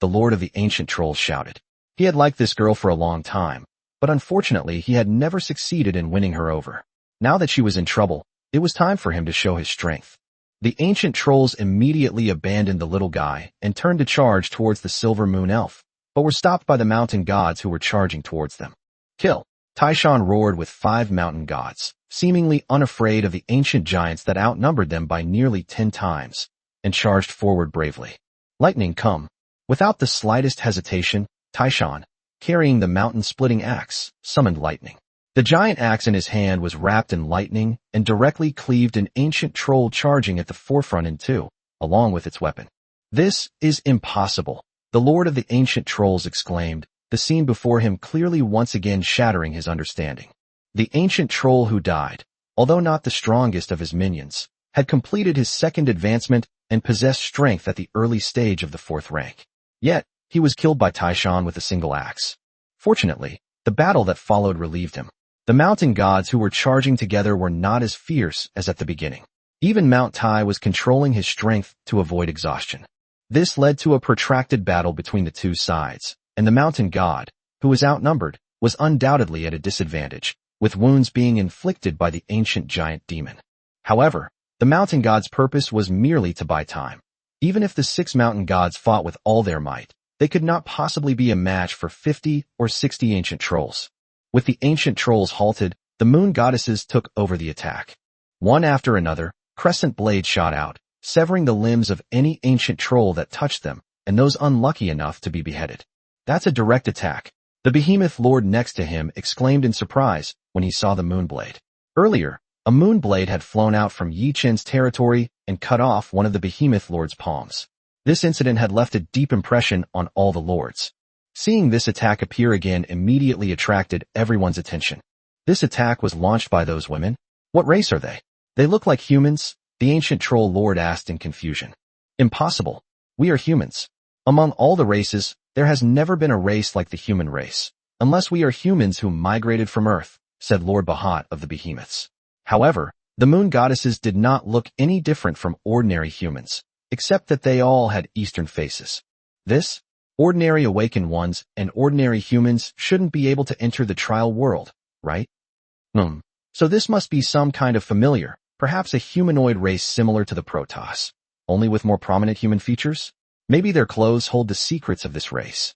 the Lord of the Ancient Trolls shouted. He had liked this girl for a long time, but unfortunately he had never succeeded in winning her over. Now that she was in trouble, it was time for him to show his strength. The Ancient Trolls immediately abandoned the little guy and turned to charge towards the Silver Moon Elf, but were stopped by the mountain gods who were charging towards them. "Kill!" Taishan roared with 5 mountain gods, seemingly unafraid of the ancient giants that outnumbered them by nearly 10 times, and charged forward bravely. "Lightning, come!" Without the slightest hesitation, Taishan, carrying the mountain-splitting axe, summoned lightning. The giant axe in his hand was wrapped in lightning and directly cleaved an ancient troll charging at the forefront in two, along with its weapon. "This is impossible," the Lord of the Ancient Trolls exclaimed, the scene before him clearly once again shattering his understanding. The ancient troll who died, although not the strongest of his minions, had completed his second advancement and possessed strength at the early stage of the 4th rank. Yet, he was killed by Taishan with a single axe. Fortunately, the battle that followed relieved him. The mountain gods who were charging together were not as fierce as at the beginning. Even Mount Tai was controlling his strength to avoid exhaustion. This led to a protracted battle between the two sides, and the mountain god, who was outnumbered, was undoubtedly at a disadvantage, with wounds being inflicted by the ancient giant demon. However, the mountain god's purpose was merely to buy time. Even if the 6 mountain gods fought with all their might, they could not possibly be a match for 50 or 60 ancient trolls. With the ancient trolls halted, the moon goddesses took over the attack. One after another, crescent blades shot out, severing the limbs of any ancient troll that touched them, and those unlucky enough to be beheaded. "That's a direct attack," the behemoth lord next to him exclaimed in surprise when he saw the moonblade. Earlier, a moonblade had flown out from Yi Qin's territory and cut off one of the behemoth lord's palms. This incident had left a deep impression on all the lords. Seeing this attack appear again immediately attracted everyone's attention. This attack was launched by those women. "What race are they?" "They look like humans," the ancient troll lord asked in confusion. "Impossible. We are humans. Among all the races, there has never been a race like the human race, unless we are humans who migrated from Earth," said Lord Bahat of the behemoths. However, the moon goddesses did not look any different from ordinary humans, except that they all had Eastern faces. "This? Ordinary awakened ones and ordinary humans shouldn't be able to enter the trial world, right? So this must be some kind of familiar, perhaps a humanoid race similar to the Protoss, only with more prominent human features? Maybe their clothes hold the secrets of this race."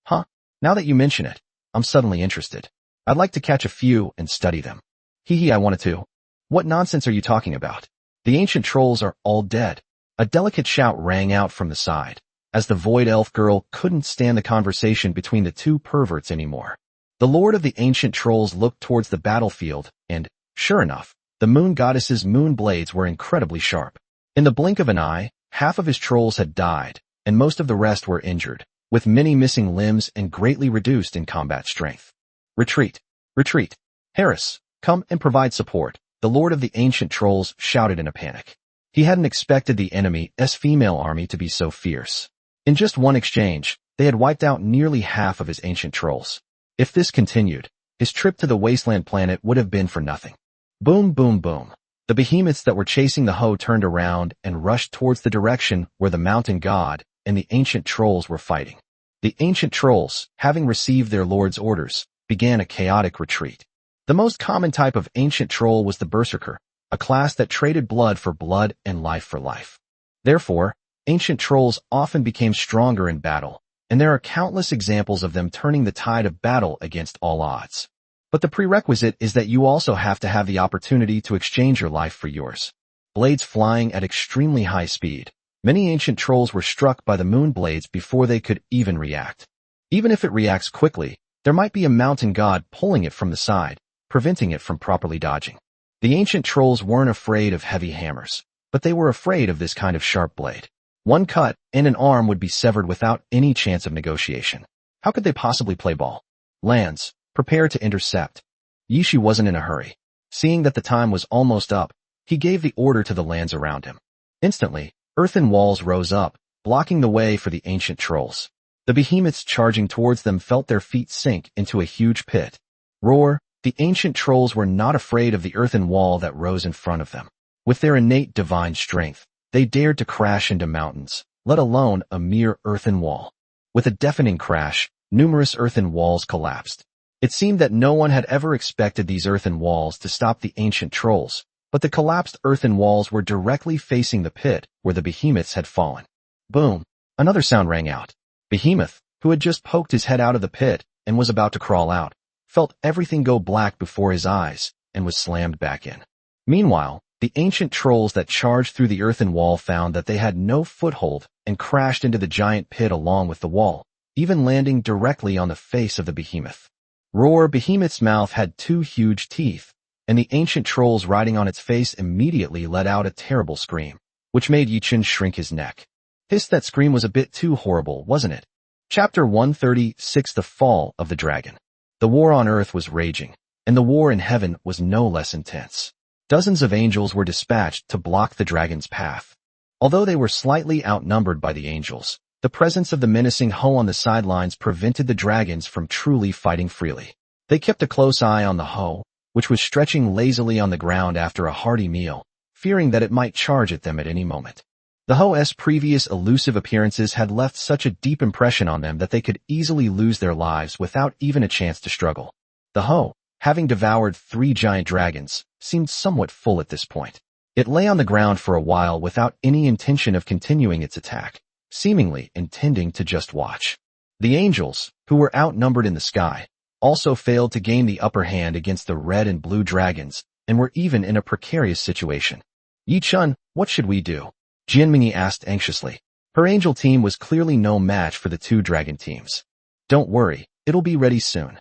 "Huh? Now that you mention it, I'm suddenly interested. I'd like to catch a few and study them." "Hee, I wanted to." "What nonsense are you talking about? The ancient trolls are all dead." A delicate shout rang out from the side, as the Void Elf girl couldn't stand the conversation between the two perverts anymore. The Lord of the Ancient Trolls looked towards the battlefield, and, sure enough, the moon goddess's moon blades were incredibly sharp. In the blink of an eye, half of his trolls had died, and most of the rest were injured, with many missing limbs and greatly reduced in combat strength. "Retreat! Retreat! Harris, come and provide support," the Lord of the Ancient Trolls shouted in a panic. He hadn't expected the enemy's female army to be so fierce. In just one exchange, they had wiped out nearly half of his ancient trolls. If this continued, his trip to the wasteland planet would have been for nothing. Boom, boom, boom. The behemoths that were chasing the hoe turned around and rushed towards the direction where the mountain god and the ancient trolls were fighting. The ancient trolls, having received their lord's orders, began a chaotic retreat. The most common type of ancient troll was the berserker, a class that traded blood for blood and life for life. Therefore, ancient trolls often became stronger in battle, and there are countless examples of them turning the tide of battle against all odds. But the prerequisite is that you also have to have the opportunity to exchange your life for yours. Blades flying at extremely high speed. Many ancient trolls were struck by the moon blades before they could even react. Even if it reacts quickly, there might be a mountain god pulling it from the side, preventing it from properly dodging. The ancient trolls weren't afraid of heavy hammers, but they were afraid of this kind of sharp blade. One cut, and an arm would be severed without any chance of negotiation. How could they possibly play ball? Lands, prepare to intercept. Yishi wasn't in a hurry. Seeing that the time was almost up, he gave the order to the lands around him. Instantly, earthen walls rose up, blocking the way for the ancient trolls. The behemoths charging towards them felt their feet sink into a huge pit. Roar, the ancient trolls were not afraid of the earthen wall that rose in front of them. With their innate divine strength, they dared to crash into mountains, let alone a mere earthen wall. With a deafening crash, numerous earthen walls collapsed. It seemed that no one had ever expected these earthen walls to stop the ancient trolls, but the collapsed earthen walls were directly facing the pit where the behemoths had fallen. Boom! Another sound rang out. Behemoth, who had just poked his head out of the pit and was about to crawl out, felt everything go black before his eyes and was slammed back in. Meanwhile, the ancient trolls that charged through the earthen wall found that they had no foothold and crashed into the giant pit along with the wall, even landing directly on the face of the behemoth. Roar, Behemoth's mouth had 2 huge teeth, and the ancient trolls riding on its face immediately let out a terrible scream, which made Yichen shrink his neck. Hiss, that scream was a bit too horrible, wasn't it? Chapter 136, The Fall of the Dragon. The war on Earth was raging, and the war in heaven was no less intense. Dozens of angels were dispatched to block the dragon's path. Although they were slightly outnumbered by the angels, the presence of the menacing Ho on the sidelines prevented the dragons from truly fighting freely. They kept a close eye on the Ho, which was stretching lazily on the ground after a hearty meal, fearing that it might charge at them at any moment. The Ho's previous elusive appearances had left such a deep impression on them that they could easily lose their lives without even a chance to struggle. The Ho, having devoured 3 giant dragons, seemed somewhat full at this point. It lay on the ground for a while without any intention of continuing its attack, seemingly intending to just watch. The angels, who were outnumbered in the sky, also failed to gain the upper hand against the red and blue dragons and were even in a precarious situation. Yi-chun, what should we do? Jianmingyi asked anxiously. Her angel team was clearly no match for the 2 dragon teams. Don't worry, it'll be ready soon,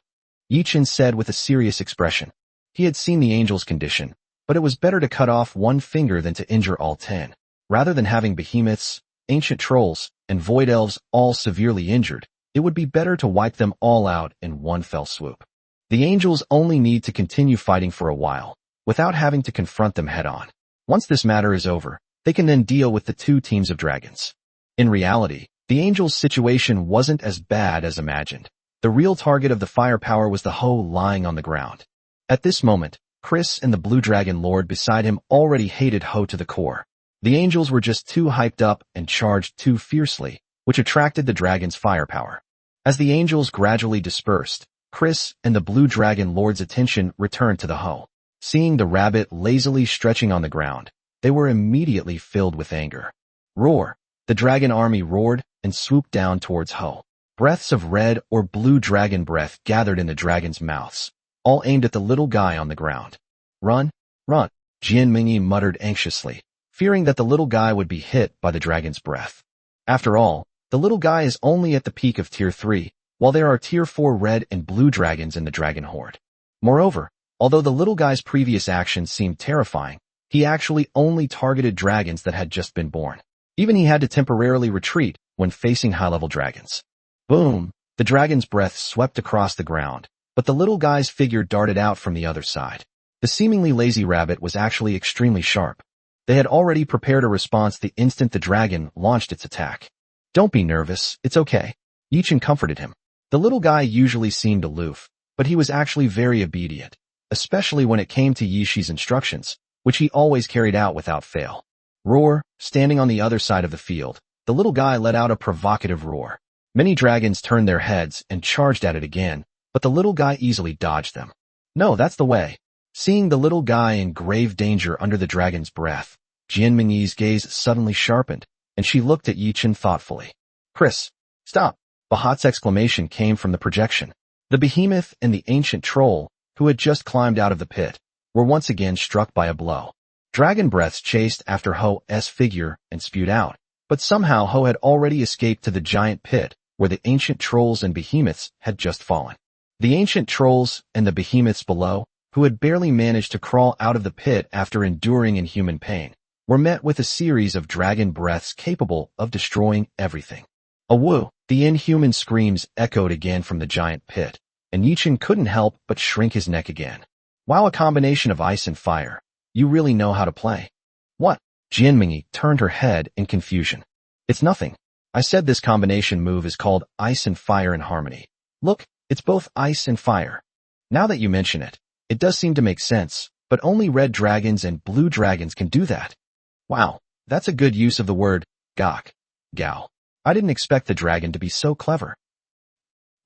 Yi-chun said with a serious expression. He had seen the angel's condition, but it was better to cut off 1 finger than to injure all 10. Rather than having behemoths, ancient trolls, and void elves all severely injured, it would be better to wipe them all out in one fell swoop. The angels only need to continue fighting for a while, without having to confront them head-on. Once this matter is over, they can then deal with the 2 teams of dragons. In reality, the angels' situation wasn't as bad as imagined. The real target of the firepower was the Ho lying on the ground. At this moment, Chris and the Blue Dragon Lord beside him already hated Ho to the core. The angels were just too hyped up and charged too fiercely, which attracted the dragon's firepower. As the angels gradually dispersed, Chris and the Blue Dragon Lord's attention returned to the Ho. Seeing the rabbit lazily stretching on the ground, they were immediately filled with anger. Roar! The dragon army roared and swooped down towards Ho. Breaths of red or blue dragon breath gathered in the dragon's mouths, all aimed at the little guy on the ground. Run, run, Jianmingyi muttered anxiously, fearing that the little guy would be hit by the dragon's breath. After all, the little guy is only at the peak of Tier 3, while there are Tier 4 red and blue dragons in the dragon horde. Moreover, although the little guy's previous actions seemed terrifying, he actually only targeted dragons that had just been born. Even he had to temporarily retreat when facing high-level dragons. Boom! The dragon's breath swept across the ground, but the little guy's figure darted out from the other side. The seemingly lazy rabbit was actually extremely sharp. They had already prepared a response the instant the dragon launched its attack. Don't be nervous, it's okay. Yichen comforted him. The little guy usually seemed aloof, but he was actually very obedient, especially when it came to Yishi's instructions, which he always carried out without fail. Roar, standing on the other side of the field, the little guy let out a provocative roar. Many dragons turned their heads and charged at it again, but the little guy easily dodged them. No, that's the way. Seeing the little guy in grave danger under the dragon's breath, Jianmingyi's gaze suddenly sharpened, and she looked at Yichin thoughtfully. Chris, stop! Bahat's exclamation came from the projection. The behemoth and the ancient troll, who had just climbed out of the pit, were once again struck by a blow. Dragon breaths chased after Ho's figure and spewed out, but somehow Ho had already escaped to the giant pit where the ancient trolls and behemoths had just fallen. The ancient trolls and the behemoths below, who had barely managed to crawl out of the pit after enduring inhuman pain, were met with a series of dragon breaths capable of destroying everything. A woo! The inhuman screams echoed again from the giant pit, and Yichin couldn't help but shrink his neck again. Wow, a combination of ice and fire. You really know how to play. What? Jianmingyi turned her head in confusion. It's nothing. I said this combination move is called ice and fire in harmony. Look, it's both ice and fire. Now that you mention it, it does seem to make sense, but only red dragons and blue dragons can do that. Wow, that's a good use of the word gak, gao. I didn't expect the dragon to be so clever.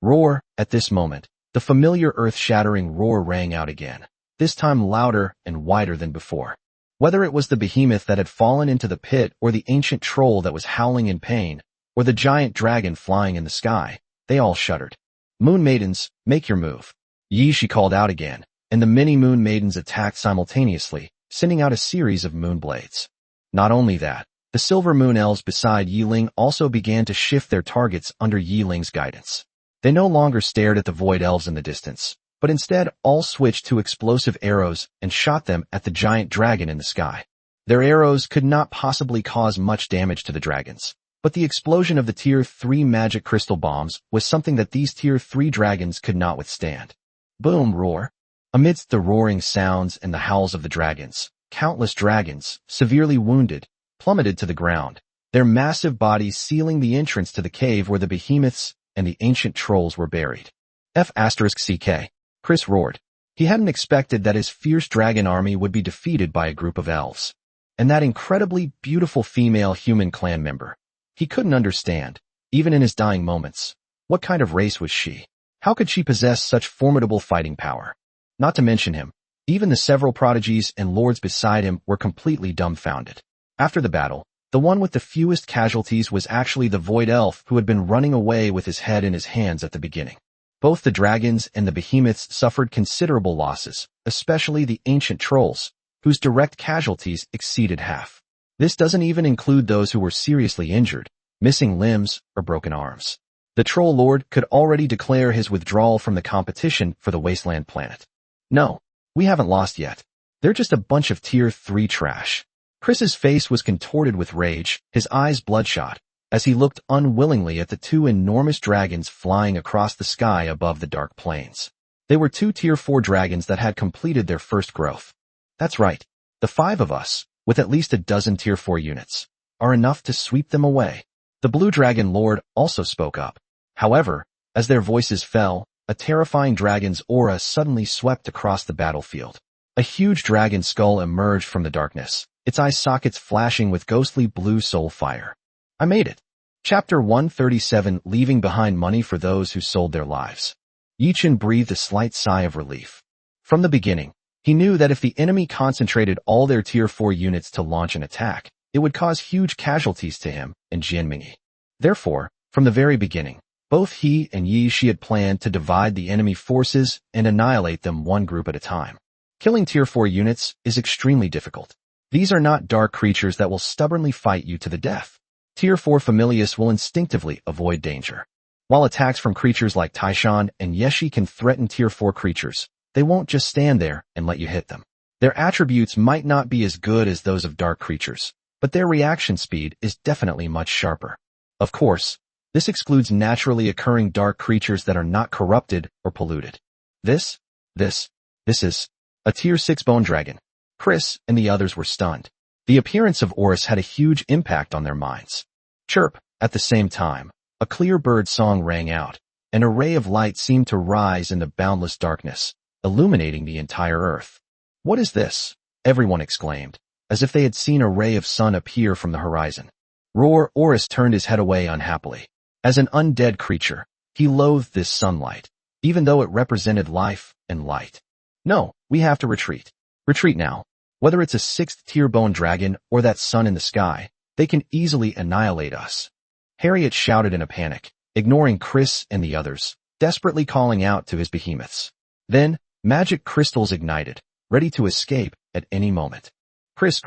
Roar! At this moment, the familiar earth-shattering roar rang out again, this time louder and wider than before. Whether it was the behemoth that had fallen into the pit or the ancient troll that was howling in pain, or the giant dragon flying in the sky, they all shuddered. Moon Maidens, make your move. Yishi called out again, and the many Moon Maidens attacked simultaneously, sending out a series of moon blades. Not only that, the silver moon elves beside Yiling also began to shift their targets under Yiling's guidance. They no longer stared at the void elves in the distance, but instead all switched to explosive arrows and shot them at the giant dragon in the sky. Their arrows could not possibly cause much damage to the dragons, but the explosion of the Tier 3 magic crystal bombs was something that these Tier 3 dragons could not withstand. Boom! Roar! Amidst the roaring sounds and the howls of the dragons, countless dragons, severely wounded, plummeted to the ground, their massive bodies sealing the entrance to the cave where the behemoths and the ancient trolls were buried. F***CK. Chris roared. He hadn't expected that his fierce dragon army would be defeated by a group of elves. And that incredibly beautiful female human clan member. He couldn't understand, even in his dying moments. What kind of race was she? How could she possess such formidable fighting power? Not to mention him, even the several prodigies and lords beside him were completely dumbfounded. After the battle, the one with the fewest casualties was actually the void elf who had been running away with his head in his hands at the beginning. Both the dragons and the behemoths suffered considerable losses, especially the ancient trolls, whose direct casualties exceeded half. This doesn't even include those who were seriously injured, missing limbs or broken arms. The troll lord could already declare his withdrawal from the competition for the wasteland planet. No, we haven't lost yet. They're just a bunch of Tier 3 trash. Chris's face was contorted with rage, his eyes bloodshot, as he looked unwillingly at the two enormous dragons flying across the sky above the dark plains. They were two Tier 4 dragons that had completed their first growth. That's right, the 5 of us, with at least a dozen Tier 4 units, are enough to sweep them away. The Blue Dragon Lord also spoke up. However, as their voices fell, a terrifying dragon's aura suddenly swept across the battlefield. A huge dragon skull emerged from the darkness, its eye sockets flashing with ghostly blue soul fire. I made it. Chapter 137, Leaving Behind Money for Those Who Sold Their Lives. Yichin breathed a slight sigh of relief. From the beginning, he knew that if the enemy concentrated all their Tier 4 units to launch an attack, it would cause huge casualties to him and Jianmingyi. Therefore, from the very beginning, both he and Yishi had planned to divide the enemy forces and annihilate them one group at a time. Killing Tier 4 units is extremely difficult. These are not dark creatures that will stubbornly fight you to the death. Tier 4 Familius will instinctively avoid danger. While attacks from creatures like Taishan and Yeshi can threaten Tier 4 creatures, they won't just stand there and let you hit them. Their attributes might not be as good as those of dark creatures, but their reaction speed is definitely much sharper. Of course, this excludes naturally occurring dark creatures that are not corrupted or polluted. This is a Tier 6 bone dragon. Chris and the others were stunned. The appearance of Oris had a huge impact on their minds. Chirp! At the same time, a clear bird song rang out, An ray of light seemed to rise in the boundless darkness, illuminating the entire earth. "What is this?" everyone exclaimed, as if they had seen a ray of sun appear from the horizon. Oris turned his head away unhappily. As an undead creature, he loathed this sunlight, even though it represented life and light. "No, we have to retreat. Retreat now. Whether it's a sixth-tier bone dragon or that sun in the sky, they can easily annihilate us." Harriet shouted in a panic, ignoring Chris and the others, desperately calling out to his behemoths. Then, magic crystals ignited, ready to escape at any moment. Chris,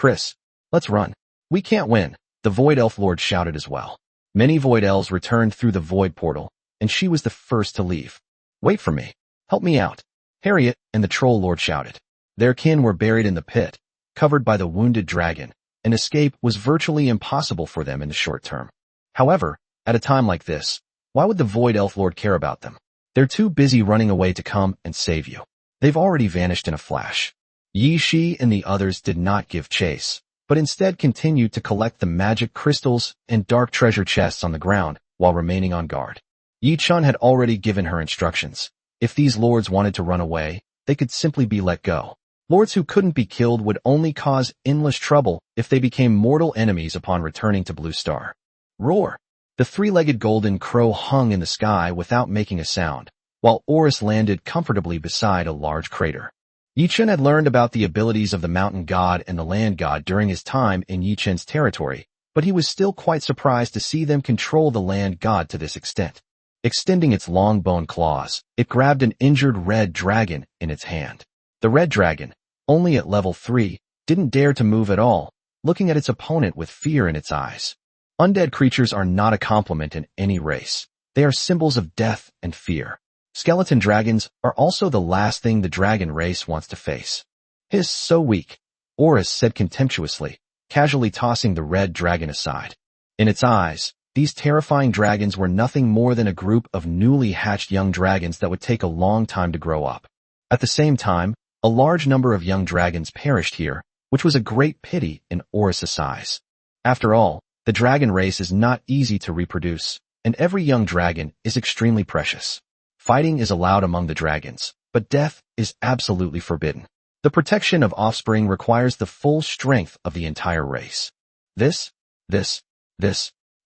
let's run. We can't win," the Void Elf Lord shouted as well. Many Void Elves returned through the Void Portal, and she was the first to leave. "Wait for me. Help me out," Harriet and the Troll Lord shouted. Their kin were buried in the pit, covered by the wounded dragon, and escape was virtually impossible for them in the short term. However, at a time like this, why would the Void Elf Lord care about them? They're too busy running away to come and save you. They've already vanished in a flash. Yi Shi and the others did not give chase, but instead continued to collect the magic crystals and dark treasure chests on the ground while remaining on guard. Yi Chun had already given her instructions. If these lords wanted to run away, they could simply be let go. Lords who couldn't be killed would only cause endless trouble if they became mortal enemies upon returning to Blue Star. Roar! The three-legged golden crow hung in the sky without making a sound, while Oris landed comfortably beside a large crater. Yi Chun had learned about the abilities of the mountain god and the land god during his time in Yi Chun's territory, but he was still quite surprised to see them control the land god to this extent. Extending its long bone claws, it grabbed an injured red dragon in its hand. The red dragon, only at level 3, didn't dare to move at all, looking at its opponent with fear in its eyes. Undead creatures are not a compliment in any race. They are symbols of death and fear. Skeleton dragons are also the last thing the dragon race wants to face. "Hiss, so weak," Oris said contemptuously, casually tossing the red dragon aside. In its eyes, these terrifying dragons were nothing more than a group of newly hatched young dragons that would take a long time to grow up. At the same time, a large number of young dragons perished here, which was a great pity in Oris's eyes. After all, the dragon race is not easy to reproduce, and every young dragon is extremely precious. Fighting is allowed among the dragons, but death is absolutely forbidden. The protection of offspring requires the full strength of the entire race. This.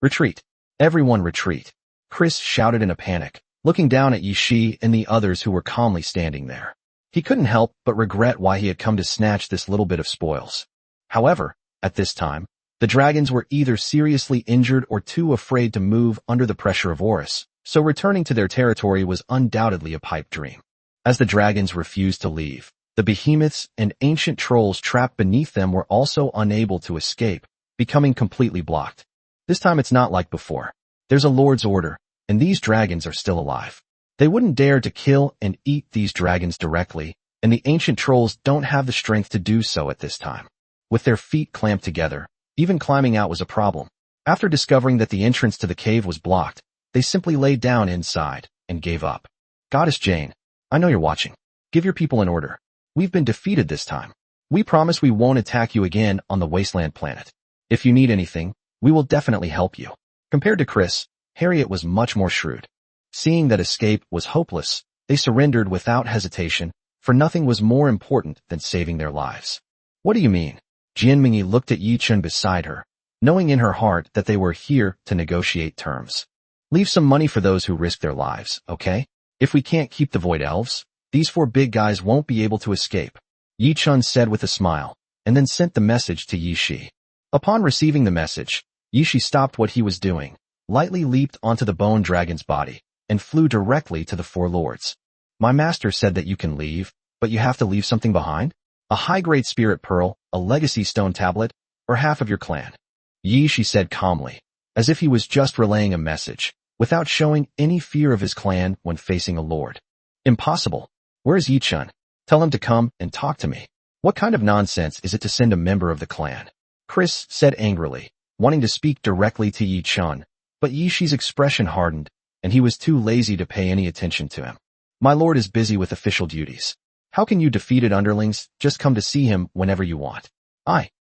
Retreat. Everyone retreat. Chris shouted in a panic, looking down at Yi Shi and the others who were calmly standing there. He couldn't help but regret why he had come to snatch this little bit of spoils. However, at this time, the dragons were either seriously injured or too afraid to move under the pressure of Oris, so returning to their territory was undoubtedly a pipe dream. As the dragons refused to leave, the behemoths and ancient trolls trapped beneath them were also unable to escape, becoming completely blocked. This time it's not like before. There's a lord's order, and these dragons are still alive. They wouldn't dare to kill and eat these dragons directly, and the ancient trolls don't have the strength to do so at this time. With their feet clamped together, even climbing out was a problem. After discovering that the entrance to the cave was blocked, they simply laid down inside and gave up. "Goddess Jane, I know you're watching. Give your people an order. We've been defeated this time. We promise we won't attack you again on the Wasteland planet. If you need anything, we will definitely help you." Compared to Chris, Harriet was much more shrewd. Seeing that escape was hopeless, they surrendered without hesitation, for nothing was more important than saving their lives. "What do you mean?" Jianmingyi looked at Yi Chun beside her, knowing in her heart that they were here to negotiate terms. "Leave some money for those who risk their lives, okay? If we can't keep the Void Elves, these 4 big guys won't be able to escape," Yi Chun said with a smile, and then sent the message to Yi Shi. Upon receiving the message, Yi Shi stopped what he was doing, lightly leaped onto the bone dragon's body, and flew directly to the 4 lords. "My master said that you can leave, but you have to leave something behind? A high-grade spirit pearl, a legacy stone tablet, or half of your clan?" Yi Shi said calmly, as if he was just relaying a message, without showing any fear of his clan when facing a lord. "Impossible. Where's Yi Chun? Tell him to come and talk to me. What kind of nonsense is it to send a member of the clan?" Chris said angrily, wanting to speak directly to Yi Chun, but Yi Shi's expression hardened, and he was too lazy to pay any attention to him. "My lord is busy with official duties. How can you defeated underlings just come to see him whenever you want?"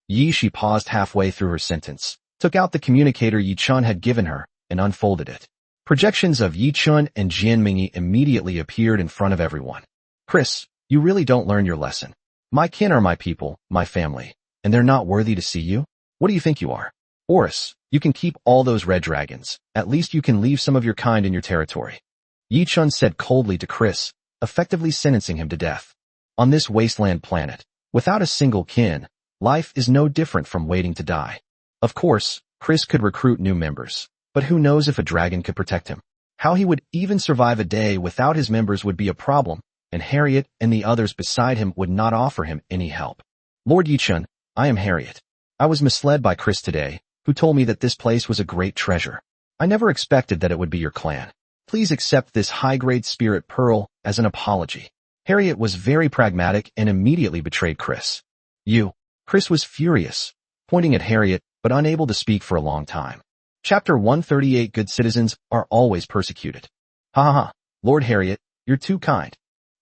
Yi Shi paused halfway through her sentence, took out the communicator Yi Chun had given her, and unfolded it. Projections of Yi-chun and Jianmingyi immediately appeared in front of everyone. Chris, you really don't learn your lesson. My kin are my people, my family, and they're not worthy to see you? What do you think you are? Oris, you can keep all those red dragons. At least you can leave some of your kind in your territory. Yi-chun said coldly to Chris, effectively sentencing him to death. On this wasteland planet, without a single kin, life is no different from waiting to die. Of course, Chris could recruit new members, but who knows if a dragon could protect him? How he would even survive a day without his members would be a problem, and Harriet and the others beside him would not offer him any help. Lord Yi-chun, I am Harriet. I was misled by Chris today, who told me that this place was a great treasure. I never expected that it would be your clan. Please accept this high-grade spirit pearl as an apology. Harriet was very pragmatic and immediately betrayed Chris. Chris was furious, pointing at Harriet, but unable to speak for a long time. Chapter 138 Good citizens are always persecuted. Ha ha ha, Lord Harriet, you're too kind.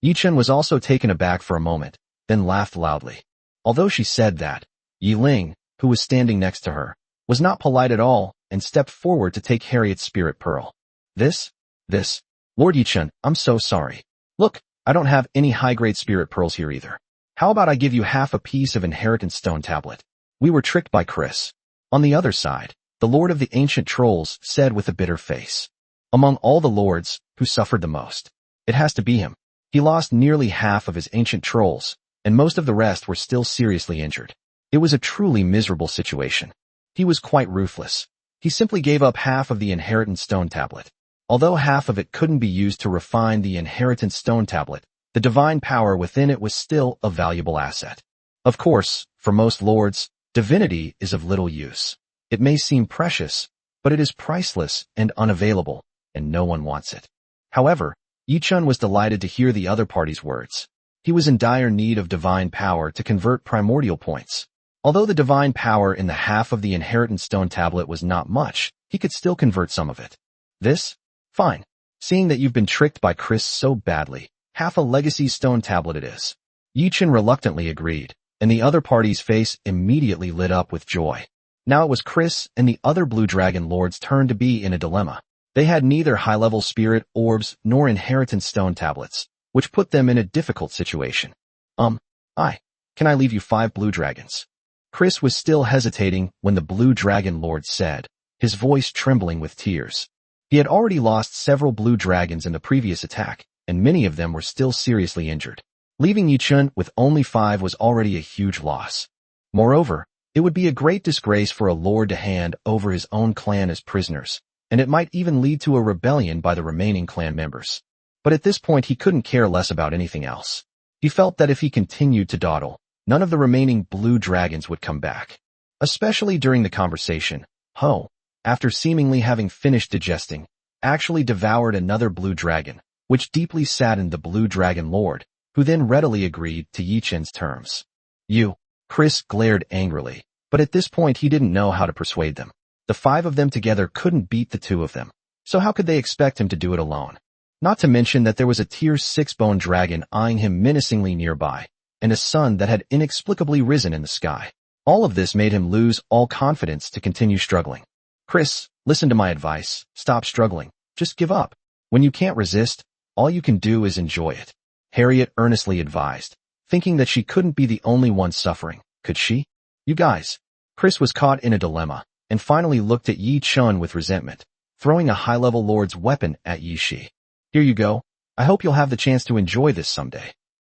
Yi-chun was also taken aback for a moment, then laughed loudly. Although she said that, Yi-ling, who was standing next to her, was not polite at all and stepped forward to take Harriet's spirit pearl. This, Lord Yi-chun, I'm so sorry. Look, I don't have any high-grade spirit pearls here either. How about I give you half a piece of inheritance stone tablet? We were tricked by Chris. On the other side, the Lord of the Ancient Trolls said with a bitter face. Among all the lords, who suffered the most? It has to be him. He lost nearly half of his ancient trolls, and most of the rest were still seriously injured. It was a truly miserable situation. He was quite ruthless. He simply gave up half of the inheritance stone tablet. Although half of it couldn't be used to refine the inheritance stone tablet, the divine power within it was still a valuable asset. Of course, for most lords, divinity is of little use. It may seem precious, but it is priceless and unavailable, and no one wants it. However, Yi-chun was delighted to hear the other party's words. He was in dire need of divine power to convert primordial points. Although the divine power in the half of the inheritance stone tablet was not much, he could still convert some of it. This? Fine. Seeing that you've been tricked by Chris so badly, half a legacy stone tablet it is. Yi-chun reluctantly agreed, and the other party's face immediately lit up with joy. Now it was Chris and the other Blue Dragon Lords' turn to be in a dilemma. They had neither high-level spirit orbs nor inheritance stone tablets, which put them in a difficult situation. Can I leave you 5 blue dragons? Chris was still hesitating when the Blue Dragon Lord said, his voice trembling with tears. He had already lost several blue dragons in the previous attack, and many of them were still seriously injured. Leaving Yi-chun with only 5 was already a huge loss. Moreover, it would be a great disgrace for a lord to hand over his own clan as prisoners, and it might even lead to a rebellion by the remaining clan members. But at this point he couldn't care less about anything else. He felt that if he continued to dawdle, none of the remaining blue dragons would come back. Especially during the conversation, Ho, after seemingly having finished digesting, actually devoured another blue dragon, which deeply saddened the Blue Dragon Lord, who then readily agreed to Yi-chun's terms. Chris glared angrily, but at this point he didn't know how to persuade them. The 5 of them together couldn't beat the 2 of them, so how could they expect him to do it alone? Not to mention that there was a tier 6 bone dragon eyeing him menacingly nearby, and a sun that had inexplicably risen in the sky. All of this made him lose all confidence to continue struggling. Chris, listen to my advice, stop struggling, just give up. When you can't resist, all you can do is enjoy it. Harriet earnestly advised, thinking that she couldn't be the only one suffering, could she? You guys. Chris was caught in a dilemma, and finally looked at Yi-chun with resentment, throwing a high-level lord's weapon at Yi-shi. Here you go. I hope you'll have the chance to enjoy this someday.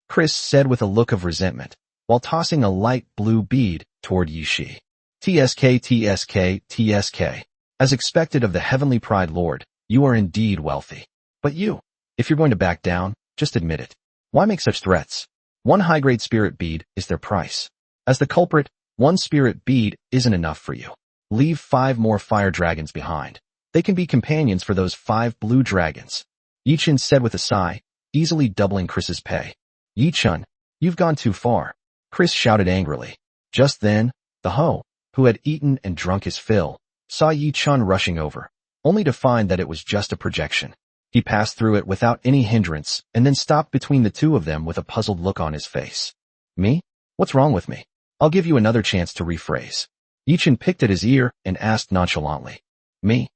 Chris said with a look of resentment, while tossing a light blue bead toward Yi-shi. TSK. As expected of the Heavenly Pride Lord, you are indeed wealthy. But if you're going to back down, just admit it. Why make such threats? 1 high-grade spirit bead is their price. As the culprit, 1 spirit bead isn't enough for you. Leave 5 more fire dragons behind. They can be companions for those 5 blue dragons. Yi-chun said with a sigh, easily doubling Chris's pay. Yi-chun, you've gone too far. Chris shouted angrily. Just then, the Ho, who had eaten and drunk his fill, saw Yi-chun rushing over, only to find that it was just a projection. He passed through it without any hindrance and then stopped between the 2 of them with a puzzled look on his face. Me? What's wrong with me? I'll give you another chance to rephrase. Yi-chun picked at his ear and asked nonchalantly. Me.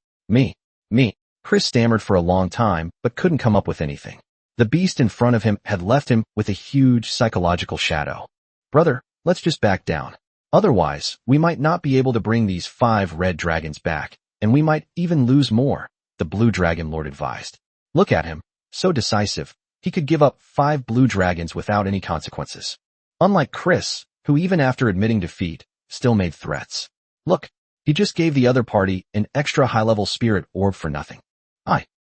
Chris stammered for a long time, but couldn't come up with anything. The beast in front of him had left him with a huge psychological shadow. Brother, let's just back down. Otherwise, we might not be able to bring these 5 red dragons back, and we might even lose more, the blue dragon lord advised. Look at him, so decisive. He could give up 5 blue dragons without any consequences. Unlike Chris, who even after admitting defeat, still made threats. Look, he just gave the other party an extra high-level spirit orb for nothing.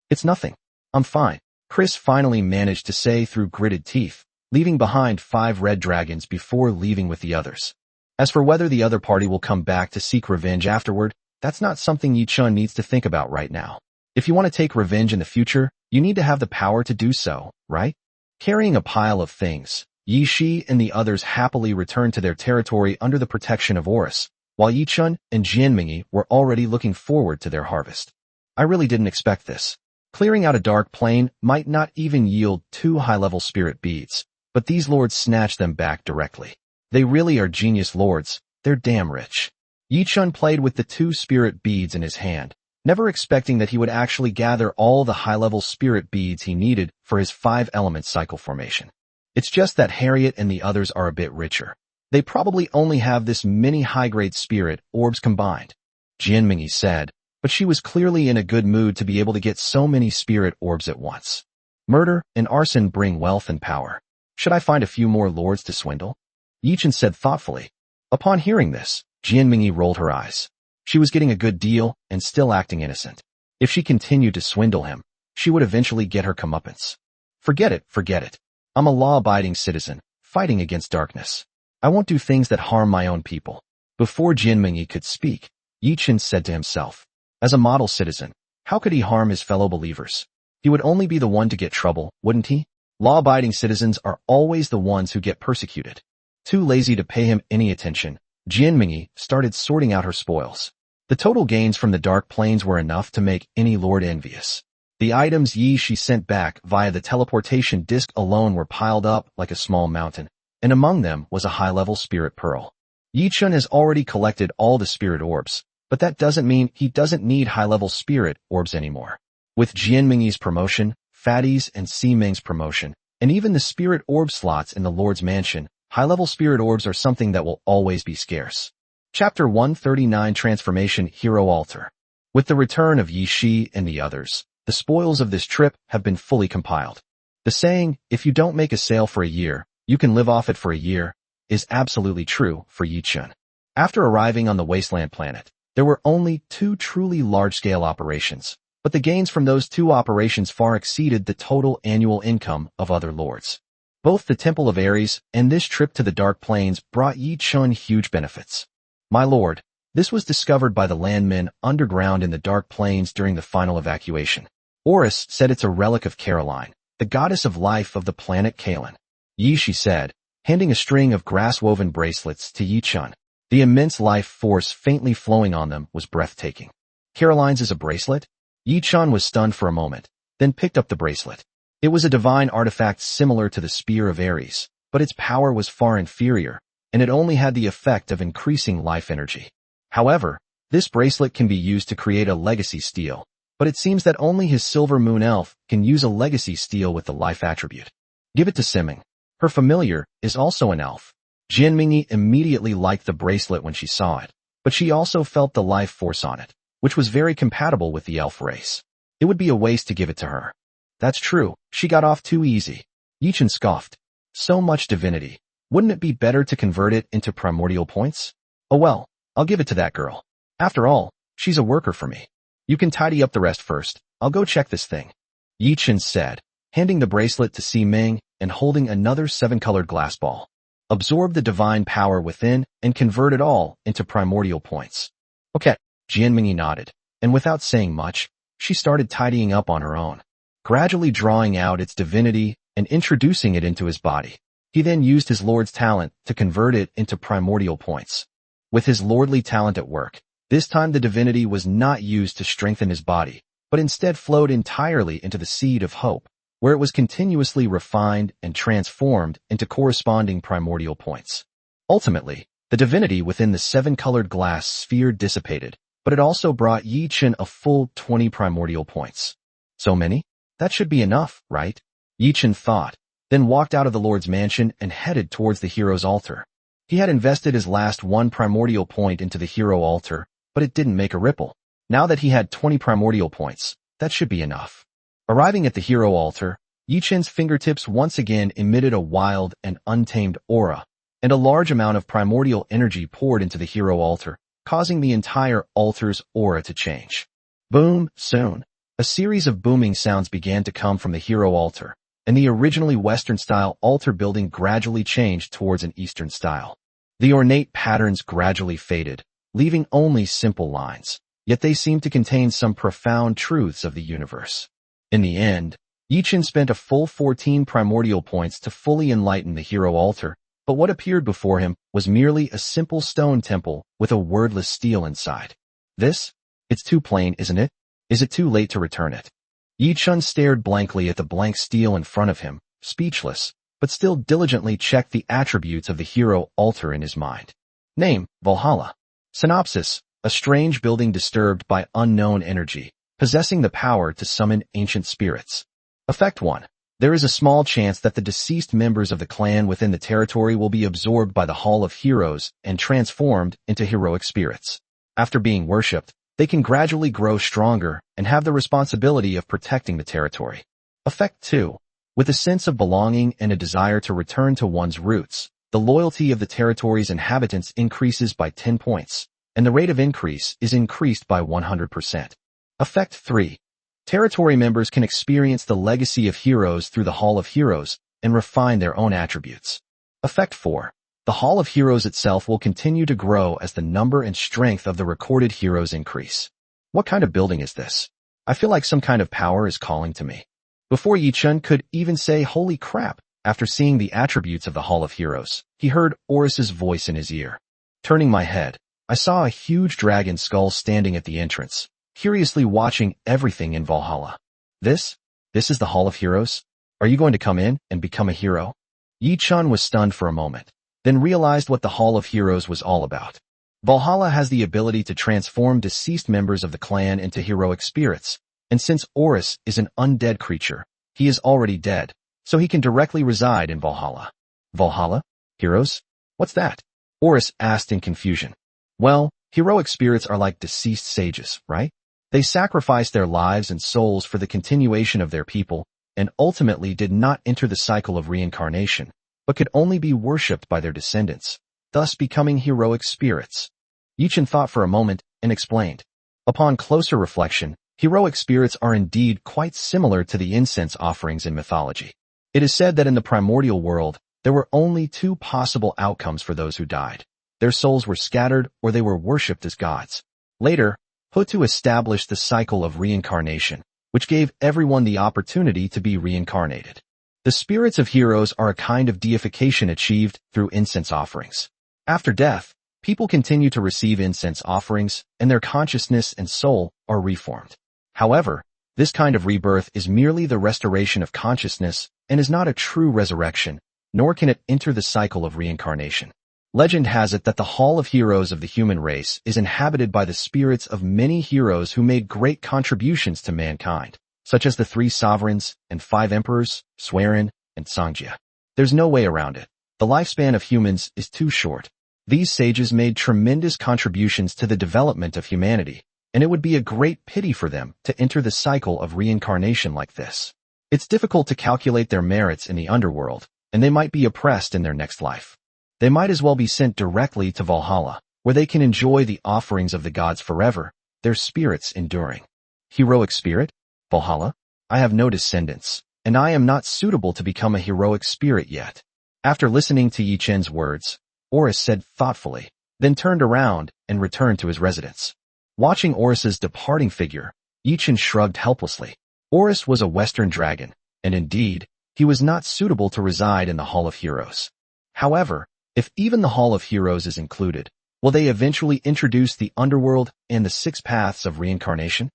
It's nothing. I'm fine, Chris finally managed to say through gritted teeth, leaving behind 5 red dragons before leaving with the others. As for whether the other party will come back to seek revenge afterward, that's not something Yi-chun needs to think about right now. If you want to take revenge in the future, you need to have the power to do so, right? Carrying a pile of things, Yi Shi and the others happily returned to their territory under the protection of Oris, while Yi-chun and Jianmingyi were already looking forward to their harvest. I really didn't expect this. Clearing out a dark plane might not even yield 2 high-level spirit beads, but these lords snatched them back directly. They really are genius lords, they're damn rich. Yi-chun played with the 2 spirit beads in his hand, never expecting that he would actually gather all the high-level spirit beads he needed for his 5-element cycle formation. It's just that Harriet and the others are a bit richer. They probably only have this many high-grade spirit orbs combined, Jianmingyi said, but she was clearly in a good mood to be able to get so many spirit orbs at once. Murder and arson bring wealth and power. Should I find a few more lords to swindle? Yi-chun said thoughtfully. Upon hearing this, Jianmingyi rolled her eyes. She was getting a good deal and still acting innocent. If she continued to swindle him, she would eventually get her comeuppance. Forget it. I'm a law-abiding citizen, fighting against darkness. I won't do things that harm my own people. Before Jianmingyi could speak, Yi-chun said to himself, as a model citizen, how could he harm his fellow believers? He would only be the one to get trouble, wouldn't he? Law-abiding citizens are always the ones who get persecuted. Too lazy to pay him any attention, Jianmingyi started sorting out her spoils. The total gains from the Dark Plains were enough to make any lord envious. The items Yi Shi sent back via the teleportation disc alone were piled up like a small mountain, and among them was a high-level spirit pearl. Yi-chun has already collected all the spirit orbs, but that doesn't mean he doesn't need high-level spirit orbs anymore. With Jianmingyi's promotion, Fatty's and Si-ming's promotion, and even the spirit orb slots in the Lord's Mansion, high-level spirit orbs are something that will always be scarce. Chapter 139 Transformation Hero Altar. With the return of Yi Shi and the others, the spoils of this trip have been fully compiled. The saying, if you don't make a sale for a year, you can live off it for a year, is absolutely true for Yi-chun. After arriving on the wasteland planet, there were only 2 truly large-scale operations, but the gains from those 2 operations far exceeded the total annual income of other lords. Both the Temple of Ares and this trip to the Dark Plains brought Yi-chun huge benefits. My lord, this was discovered by the landmen underground in the Dark Plains during the final evacuation. Oris said it's a relic of Caroline, the goddess of life of the planet Kalen. Yi Shi said, handing a string of grass-woven bracelets to Yi-chun. The immense life force faintly flowing on them was breathtaking. Caroline's is a bracelet? Yi-chun was stunned for a moment, then picked up the bracelet. It was a divine artifact similar to the Spear of Ares, but its power was far inferior, and it only had the effect of increasing life energy. However, this bracelet can be used to create a legacy steel, but it seems that only his Silver Moon Elf can use a legacy steel with the life attribute. Give it to Si-ming. Her familiar is also an elf. Jianmingyi immediately liked the bracelet when she saw it, but she also felt the life force on it, which was very compatible with the elf race. It would be a waste to give it to her. That's true, she got off too easy. Yi-chun scoffed. So much divinity. Wouldn't it be better to convert it into primordial points? Oh well, I'll give it to that girl. After all, she's a worker for me. You can tidy up the rest first. I'll go check this thing. Yi-chun said, handing the bracelet to Si-ming and holding another 7-colored glass ball. Absorb the divine power within and convert it all into primordial points. Okay, Jianmingyi nodded, and without saying much, she started tidying up on her own, gradually drawing out its divinity and introducing it into his body. He then used his lord's talent to convert it into primordial points. With his lordly talent at work, this time the divinity was not used to strengthen his body, but instead flowed entirely into the seed of hope, where it was continuously refined and transformed into corresponding primordial points. Ultimately, the divinity within the 7-colored glass sphere dissipated, but it also brought Yi Chen a full 20 primordial points. So many? That should be enough, right? Yi Chen thought, then walked out of the Lord's mansion and headed towards the hero's altar. He had invested his last 1 primordial point into the hero altar, but it didn't make a ripple. Now that he had 20 primordial points, that should be enough. Arriving at the hero altar, Yi Chen's fingertips once again emitted a wild and untamed aura, and a large amount of primordial energy poured into the hero altar, causing the entire altar's aura to change. Boom! Soon, a series of booming sounds began to come from the hero altar, and the originally Western-style altar building gradually changed towards an Eastern style. The ornate patterns gradually faded, leaving only simple lines, yet they seemed to contain some profound truths of the universe. In the end, Yi Chen spent a full 14 primordial points to fully enlighten the hero altar, but what appeared before him was merely a simple stone temple with a wordless stele inside. It's too plain, isn't it? Is it too late to return it? Yi Chen stared blankly at the blank stele in front of him, speechless, but still diligently checked the attributes of the hero altar in his mind. Name, Valhalla. Synopsis, a strange building disturbed by unknown energy, possessing the power to summon ancient spirits. Effect 1. There is a small chance that the deceased members of the clan within the territory will be absorbed by the Hall of Heroes and transformed into heroic spirits. After being worshipped, they can gradually grow stronger and have the responsibility of protecting the territory. Effect 2. With a sense of belonging and a desire to return to one's roots, the loyalty of the territory's inhabitants increases by 10 points, and the rate of increase is increased by 100%. Effect 3. Territory members can experience the legacy of heroes through the Hall of Heroes and refine their own attributes. Effect 4. The Hall of Heroes itself will continue to grow as the number and strength of the recorded heroes increase. What kind of building is this? I feel like some kind of power is calling to me. Before Yi Chen could even say holy crap, after seeing the attributes of the Hall of Heroes, he heard Oris's voice in his ear. Turning my head, I saw a huge dragon skull standing at the entrance, curiously watching everything in Valhalla. This is the Hall of Heroes? Are you going to come in and become a hero? Yi Chen was stunned for a moment, then realized what the Hall of Heroes was all about. Valhalla has the ability to transform deceased members of the clan into heroic spirits, and since Oris is an undead creature, he is already dead, so he can directly reside in Valhalla. Valhalla? Heroes? What's that? Oris asked in confusion. Well, heroic spirits are like deceased sages, right? They sacrificed their lives and souls for the continuation of their people, and ultimately did not enter the cycle of reincarnation, but could only be worshipped by their descendants, thus becoming heroic spirits. Yi Chen thought for a moment and explained. Upon closer reflection, heroic spirits are indeed quite similar to the incense offerings in mythology. It is said that in the primordial world, there were only 2 possible outcomes for those who died. Their souls were scattered or they were worshipped as gods. Later, put to establish the cycle of reincarnation, which gave everyone the opportunity to be reincarnated. The spirits of heroes are a kind of deification achieved through incense offerings. After death, people continue to receive incense offerings, and their consciousness and soul are reformed. However, this kind of rebirth is merely the restoration of consciousness and is not a true resurrection, nor can it enter the cycle of reincarnation. Legend has it that the Hall of Heroes of the human race is inhabited by the spirits of many heroes who made great contributions to mankind, such as the 3 sovereigns and 5 emperors, Swerin and Songjia. There's no way around it. The lifespan of humans is too short. These sages made tremendous contributions to the development of humanity, and it would be a great pity for them to enter the cycle of reincarnation like this. It's difficult to calculate their merits in the underworld, and they might be oppressed in their next life. They might as well be sent directly to Valhalla, where they can enjoy the offerings of the gods forever, their spirits enduring. Heroic spirit? Valhalla? I have no descendants, and I am not suitable to become a heroic spirit yet. After listening to Yi Chen's words, Oris said thoughtfully, then turned around and returned to his residence. Watching Oris's departing figure, Yi Chen shrugged helplessly. Oris was a Western dragon, and indeed, he was not suitable to reside in the Hall of Heroes. However, if even the Hall of Heroes is included, will they eventually introduce the underworld and the 6 paths of reincarnation?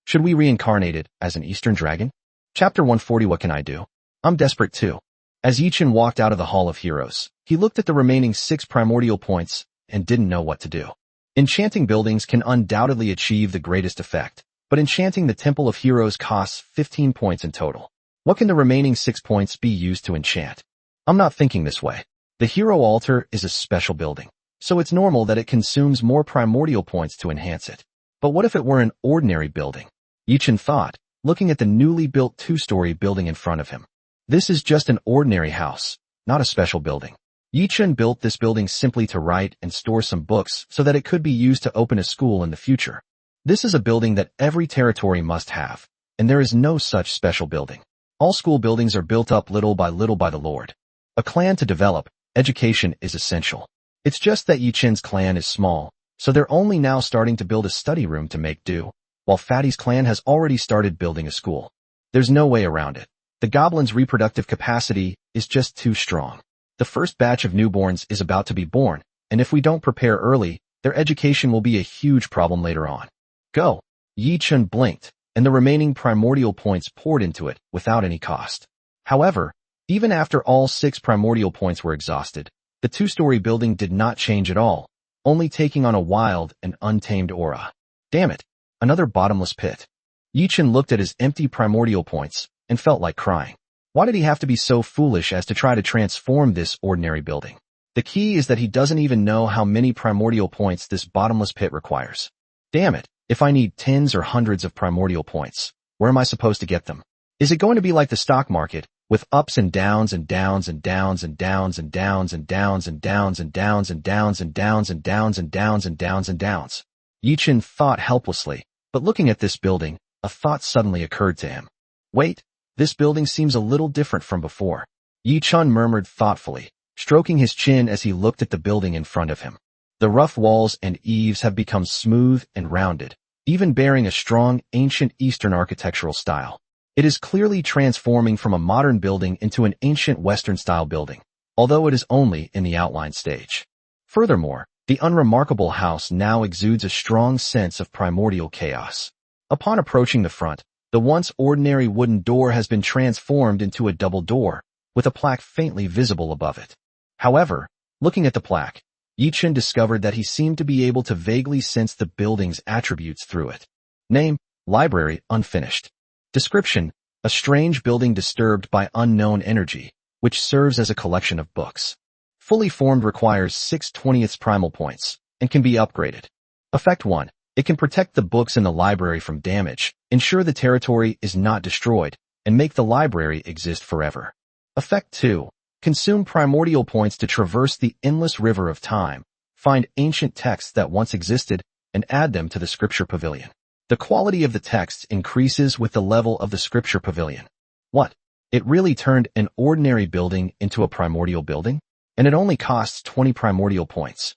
Should we reincarnate it as an Eastern dragon? Chapter 140. What can I do? I'm desperate too. As Yi Chen walked out of the Hall of Heroes, he looked at the remaining 6 primordial points and didn't know what to do. Enchanting buildings can undoubtedly achieve the greatest effect, but enchanting the Temple of Heroes costs 15 points in total. What can the remaining 6 points be used to enchant? I'm not thinking this way. The hero altar is a special building, so it's normal that it consumes more primordial points to enhance it. But what if it were an ordinary building? Yichin thought, looking at the newly built 2-story building in front of him. This is just an ordinary house, not a special building. Yichin built this building simply to write and store some books so that it could be used to open a school in the future. This is a building that every territory must have, and there is no such special building. All school buildings are built up little by the Lord. A clan to develop, education is essential. It's just that Yichin's clan is small, so they're only now starting to build a study room to make do, while Fatty's clan has already started building a school. There's no way around it. The goblins' reproductive capacity is just too strong. The first batch of newborns is about to be born, and if we don't prepare early, their education will be a huge problem later on. Go! Yichin blinked, and the remaining primordial points poured into it without any cost. However, even after all 6 primordial points were exhausted, the 2-story building did not change at all, only taking on a wild and untamed aura. Damn it! Another bottomless pit. Yichin looked at his empty primordial points and felt like crying. Why did he have to be so foolish as to try to transform this ordinary building? The key is that he doesn't even know how many primordial points this bottomless pit requires. Damn it, if I need tens or hundreds of primordial points, where am I supposed to get them? Is it going to be like the stock market, with ups and downs and downs and downs and downs and downs and downs and downs and downs and downs and downs and downs and downs and downs and downs? Yichin thought helplessly, but looking at this building, a thought suddenly occurred to him. Wait, this building seems a little different from before. Yichin murmured thoughtfully, stroking his chin as he looked at the building in front of him. The rough walls and eaves have become smooth and rounded, even bearing a strong ancient Eastern architectural style. It is clearly transforming from a modern building into an ancient Western-style building, although it is only in the outline stage. Furthermore, the unremarkable house now exudes a strong sense of primordial chaos. Upon approaching the front, the once ordinary wooden door has been transformed into a double door, with a plaque faintly visible above it. However, looking at the plaque, Yichin discovered that he seemed to be able to vaguely sense the building's attributes through it. Name, library, unfinished. Description, a strange building disturbed by unknown energy, which serves as a collection of books. Fully formed requires 6/20 primal points, and can be upgraded. Effect 1. It can protect the books in the library from damage, ensure the territory is not destroyed, and make the library exist forever. Effect 2. Consume primordial points to traverse the endless river of time, find ancient texts that once existed, and add them to the scripture pavilion. The quality of the texts increases with the level of the scripture pavilion. What? It really turned an ordinary building into a primordial building? And it only costs 20 primordial points.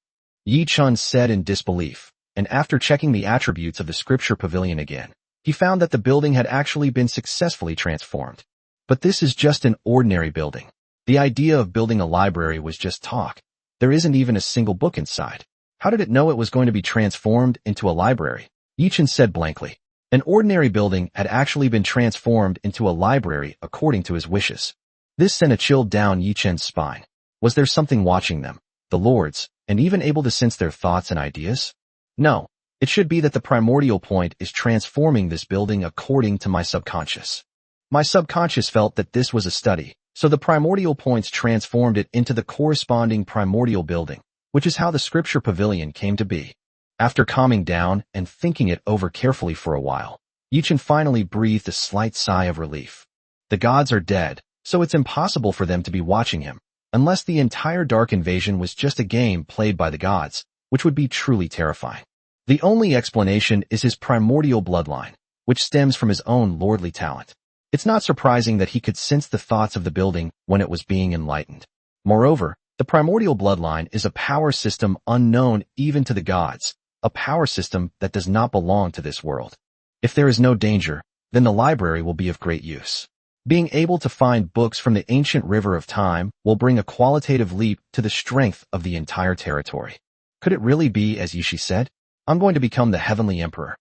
Yichin said in disbelief, and after checking the attributes of the scripture pavilion again, he found that the building had actually been successfully transformed. But this is just an ordinary building. The idea of building a library was just talk. There isn't even a single book inside. How did it know it was going to be transformed into a library? Yichin said blankly. An ordinary building had actually been transformed into a library according to his wishes. This sent a chill down Yichin's spine. Was there something watching them, the lords, and even able to sense their thoughts and ideas? No, it should be that the primordial point is transforming this building according to my subconscious. My subconscious felt that this was a study, so the primordial points transformed it into the corresponding primordial building, which is how the scripture pavilion came to be. After calming down and thinking it over carefully for a while, Yichin finally breathed a slight sigh of relief. The gods are dead, so it's impossible for them to be watching him, unless the entire Dark Invasion was just a game played by the gods, which would be truly terrifying. The only explanation is his primordial bloodline, which stems from his own lordly talent. It's not surprising that he could sense the thoughts of the building when it was being enlightened. Moreover, the primordial bloodline is a power system unknown even to the gods, a power system that does not belong to this world. If there is no danger, then the library will be of great use. Being able to find books from the ancient river of time will bring a qualitative leap to the strength of the entire territory. Could it really be as Yishi said? I'm going to become the heavenly emperor.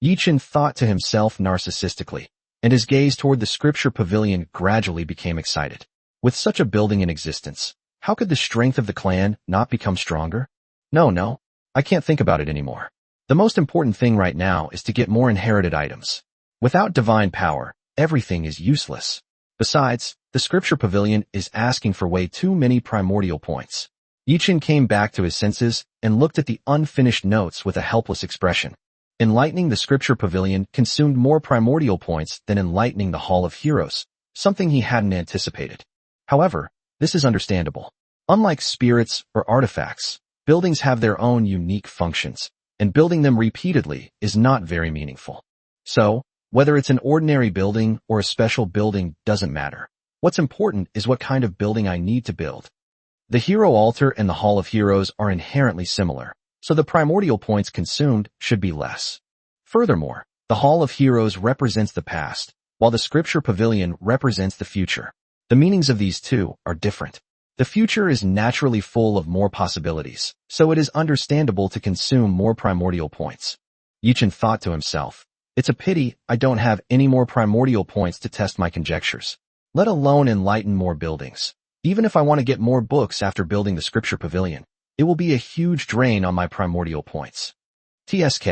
Yichin thought to himself narcissistically, and his gaze toward the scripture pavilion gradually became excited. With such a building in existence, how could the strength of the clan not become stronger? No, I can't think about it anymore. The most important thing right now is to get more inherited items. Without divine power, everything is useless. Besides, the scripture pavilion is asking for way too many primordial points. Yichin came back to his senses and looked at the unfinished notes with a helpless expression. Enlightening the scripture pavilion consumed more primordial points than enlightening the Hall of Heroes, something he hadn't anticipated. However, this is understandable. Unlike spirits or artifacts, buildings have their own unique functions, and building them repeatedly is not very meaningful. So, whether it's an ordinary building or a special building doesn't matter. What's important is what kind of building I need to build. The Hero Altar and the Hall of Heroes are inherently similar, so the primordial points consumed should be less. Furthermore, the Hall of Heroes represents the past, while the Scripture Pavilion represents the future. The meanings of these two are different. The future is naturally full of more possibilities, so it is understandable to consume more primordial points. Yichin thought to himself, it's a pity I don't have any more primordial points to test my conjectures, let alone enlighten more buildings. Even if I want to get more books after building the Scripture Pavilion, it will be a huge drain on my primordial points. TSK,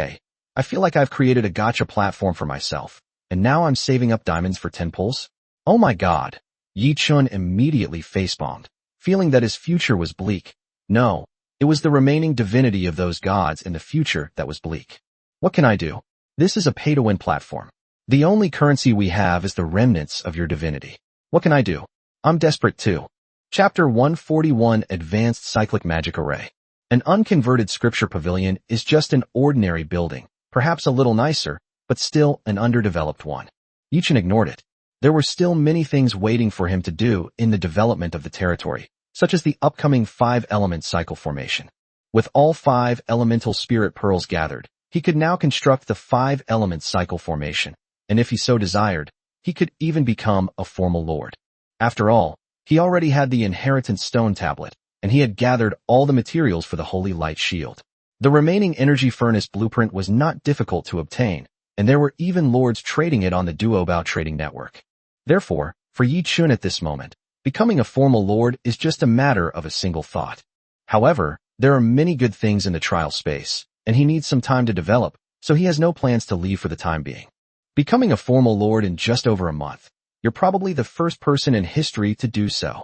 I feel like I've created a gacha platform for myself, and now I'm saving up diamonds for 10 pulls? Oh my god! Yi-chun immediately facepalmed, feeling that his future was bleak. No, it was the remaining divinity of those gods in the future that was bleak. What can I do? This is a pay-to-win platform. The only currency we have is the remnants of your divinity. What can I do? I'm desperate too. Chapter 141 Advanced Cyclic Magic Array. An unconverted scripture pavilion is just an ordinary building, perhaps a little nicer, but still an underdeveloped one. Yichin ignored it. There were still many things waiting for him to do in the development of the territory, such as the upcoming 5-element cycle formation. With all 5 elemental spirit pearls gathered, he could now construct the 5-element cycle formation, and if he so desired, he could even become a formal lord. After all, he already had the inheritance stone tablet, and he had gathered all the materials for the Holy Light Shield. The remaining energy furnace blueprint was not difficult to obtain, and there were even lords trading it on the Duobao trading network. Therefore, for Yi-chun at this moment, becoming a formal lord is just a matter of a single thought. However, there are many good things in the trial space, and he needs some time to develop, so he has no plans to leave for the time being. Becoming a formal lord in just over a month, you're probably the first person in history to do so,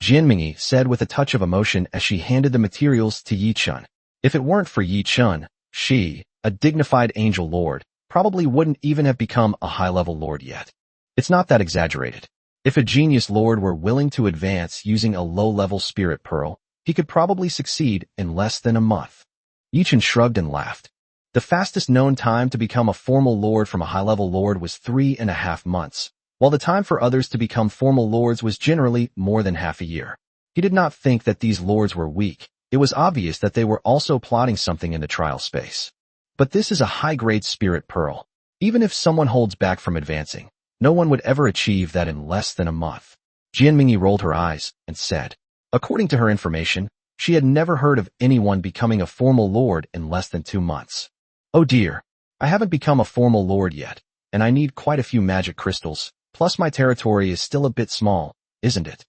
Jianmingyi said with a touch of emotion as she handed the materials to Yi-chun. If it weren't for Yi-chun, she, a dignified angel lord, probably wouldn't even have become a high-level lord yet. It's not that exaggerated. If a genius lord were willing to advance using a low-level spirit pearl, he could probably succeed in less than a month. Yi-chun shrugged and laughed. The fastest known time to become a formal lord from a high-level lord was 3.5 months, while the time for others to become formal lords was generally more than half a year. He did not think that these lords were weak. It was obvious that they were also plotting something in the trial space. But this is a high-grade spirit pearl. Even if someone holds back from advancing, no one would ever achieve that in less than a month. Jianmingyi rolled her eyes and said, according to her information, she had never heard of anyone becoming a formal lord in less than 2 months. Oh dear, I haven't become a formal lord yet, and I need quite a few magic crystals, plus my territory is still a bit small, isn't it?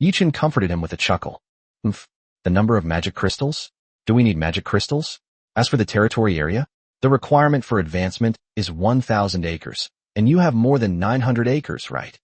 Yi-chun comforted him with a chuckle. The number of magic crystals? Do we need magic crystals? As for the territory area, the requirement for advancement is 1,000 acres, and you have more than 900 acres, right?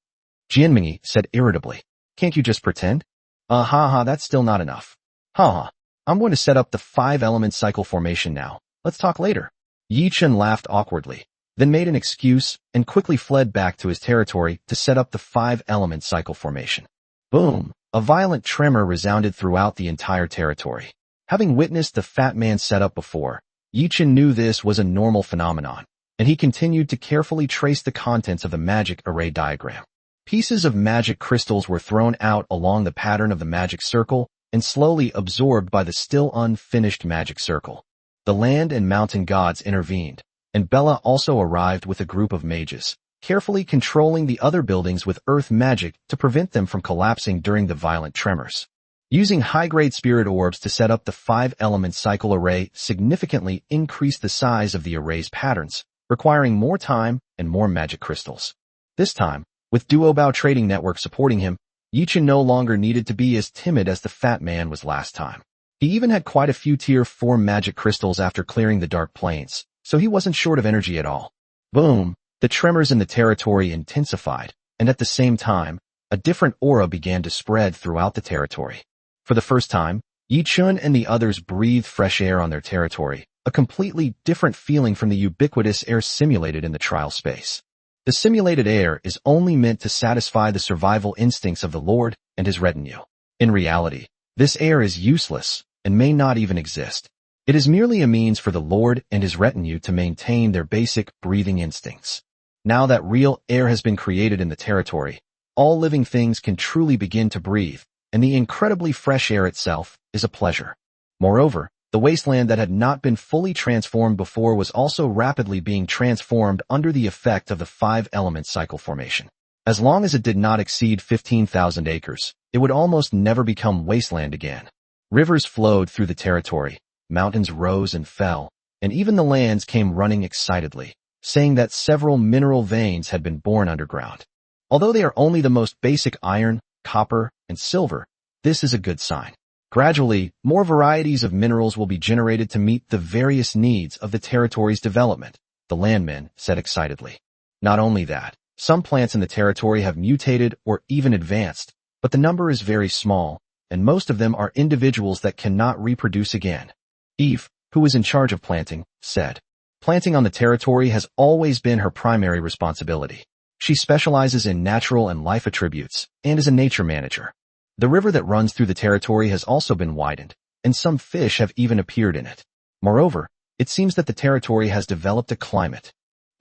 Jianmingyi said irritably. Can't you just pretend? That's still not enough. I'm going to set up the 5-element cycle formation now. Let's talk later. Yi-chun laughed awkwardly, then made an excuse and quickly fled back to his territory to set up the 5-element cycle formation. Boom! A violent tremor resounded throughout the entire territory. Having witnessed the fat man set up before, Yi-chun knew this was a normal phenomenon, and he continued to carefully trace the contents of the magic array diagram. Pieces of magic crystals were thrown out along the pattern of the magic circle and slowly absorbed by the still unfinished magic circle. The land and mountain gods intervened, and Bella also arrived with a group of mages, carefully controlling the other buildings with earth magic to prevent them from collapsing during the violent tremors. Using high-grade spirit orbs to set up the 5-element cycle array significantly increased the size of the array's patterns, requiring more time and more magic crystals. This time, with Duobao Trading Network supporting him, Yi-chun no longer needed to be as timid as the fat man was last time. He even had quite a few Tier 4 magic crystals after clearing the dark plains, so he wasn't short of energy at all. Boom! The tremors in the territory intensified, and at the same time, a different aura began to spread throughout the territory. For the first time, Yi Chun and the others breathed fresh air on their territory, a completely different feeling from the ubiquitous air simulated in the trial space. The simulated air is only meant to satisfy the survival instincts of the Lord and his retinue. In reality, this air is useless and may not even exist. It is merely a means for the Lord and his retinue to maintain their basic breathing instincts. Now that real air has been created in the territory, all living things can truly begin to breathe, and the incredibly fresh air itself is a pleasure. Moreover, the wasteland that had not been fully transformed before was also rapidly being transformed under the effect of the 5-element cycle formation. As long as it did not exceed 15,000 acres, it would almost never become wasteland again. Rivers flowed through the territory, mountains rose and fell, and even the lands came running excitedly, saying that several mineral veins had been born underground. Although they are only the most basic iron, copper, and silver, this is a good sign. Gradually, more varieties of minerals will be generated to meet the various needs of the territory's development, the landmen said excitedly. Not only that, some plants in the territory have mutated or even advanced, but the number is very small, and most of them are individuals that cannot reproduce again. Eve, who is in charge of planting, said, "Planting on the territory has always been her primary responsibility. She specializes in natural and life attributes, and is a nature manager. The river that runs through the territory has also been widened, and some fish have even appeared in it. Moreover, it seems that the territory has developed a climate."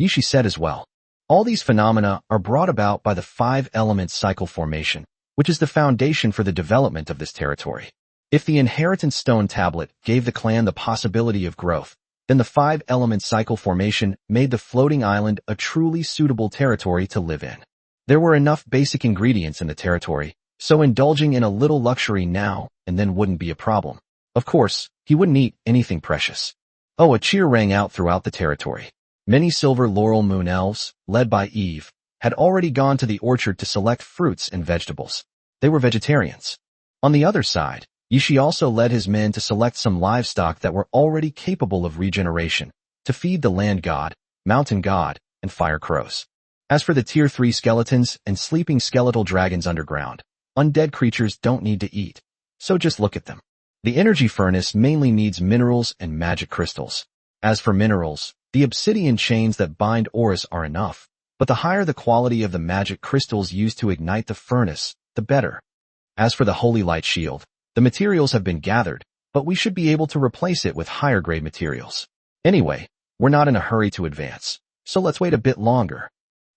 Yishi said as well. All these phenomena are brought about by the 5-element cycle formation, which is the foundation for the development of this territory. If the inheritance stone tablet gave the clan the possibility of growth, then the 5-element cycle formation made the floating island a truly suitable territory to live in. There were enough basic ingredients in the territory, so indulging in a little luxury now and then wouldn't be a problem. Of course, he wouldn't eat anything precious. Oh, a cheer rang out throughout the territory. Many silver laurel moon elves, led by Eve, had already gone to the orchard to select fruits and vegetables. They were vegetarians. On the other side, Yishi also led his men to select some livestock that were already capable of regeneration, to feed the land god, mountain god, and fire crows. As for the Tier 3 skeletons and sleeping skeletal dragons underground, undead creatures don't need to eat, so just look at them. The energy furnace mainly needs minerals and magic crystals. As for minerals, the obsidian chains that bind auras are enough, but the higher the quality of the magic crystals used to ignite the furnace, the better. As for the holy light shield, the materials have been gathered, but we should be able to replace it with higher grade materials. Anyway, we're not in a hurry to advance, so let's wait a bit longer.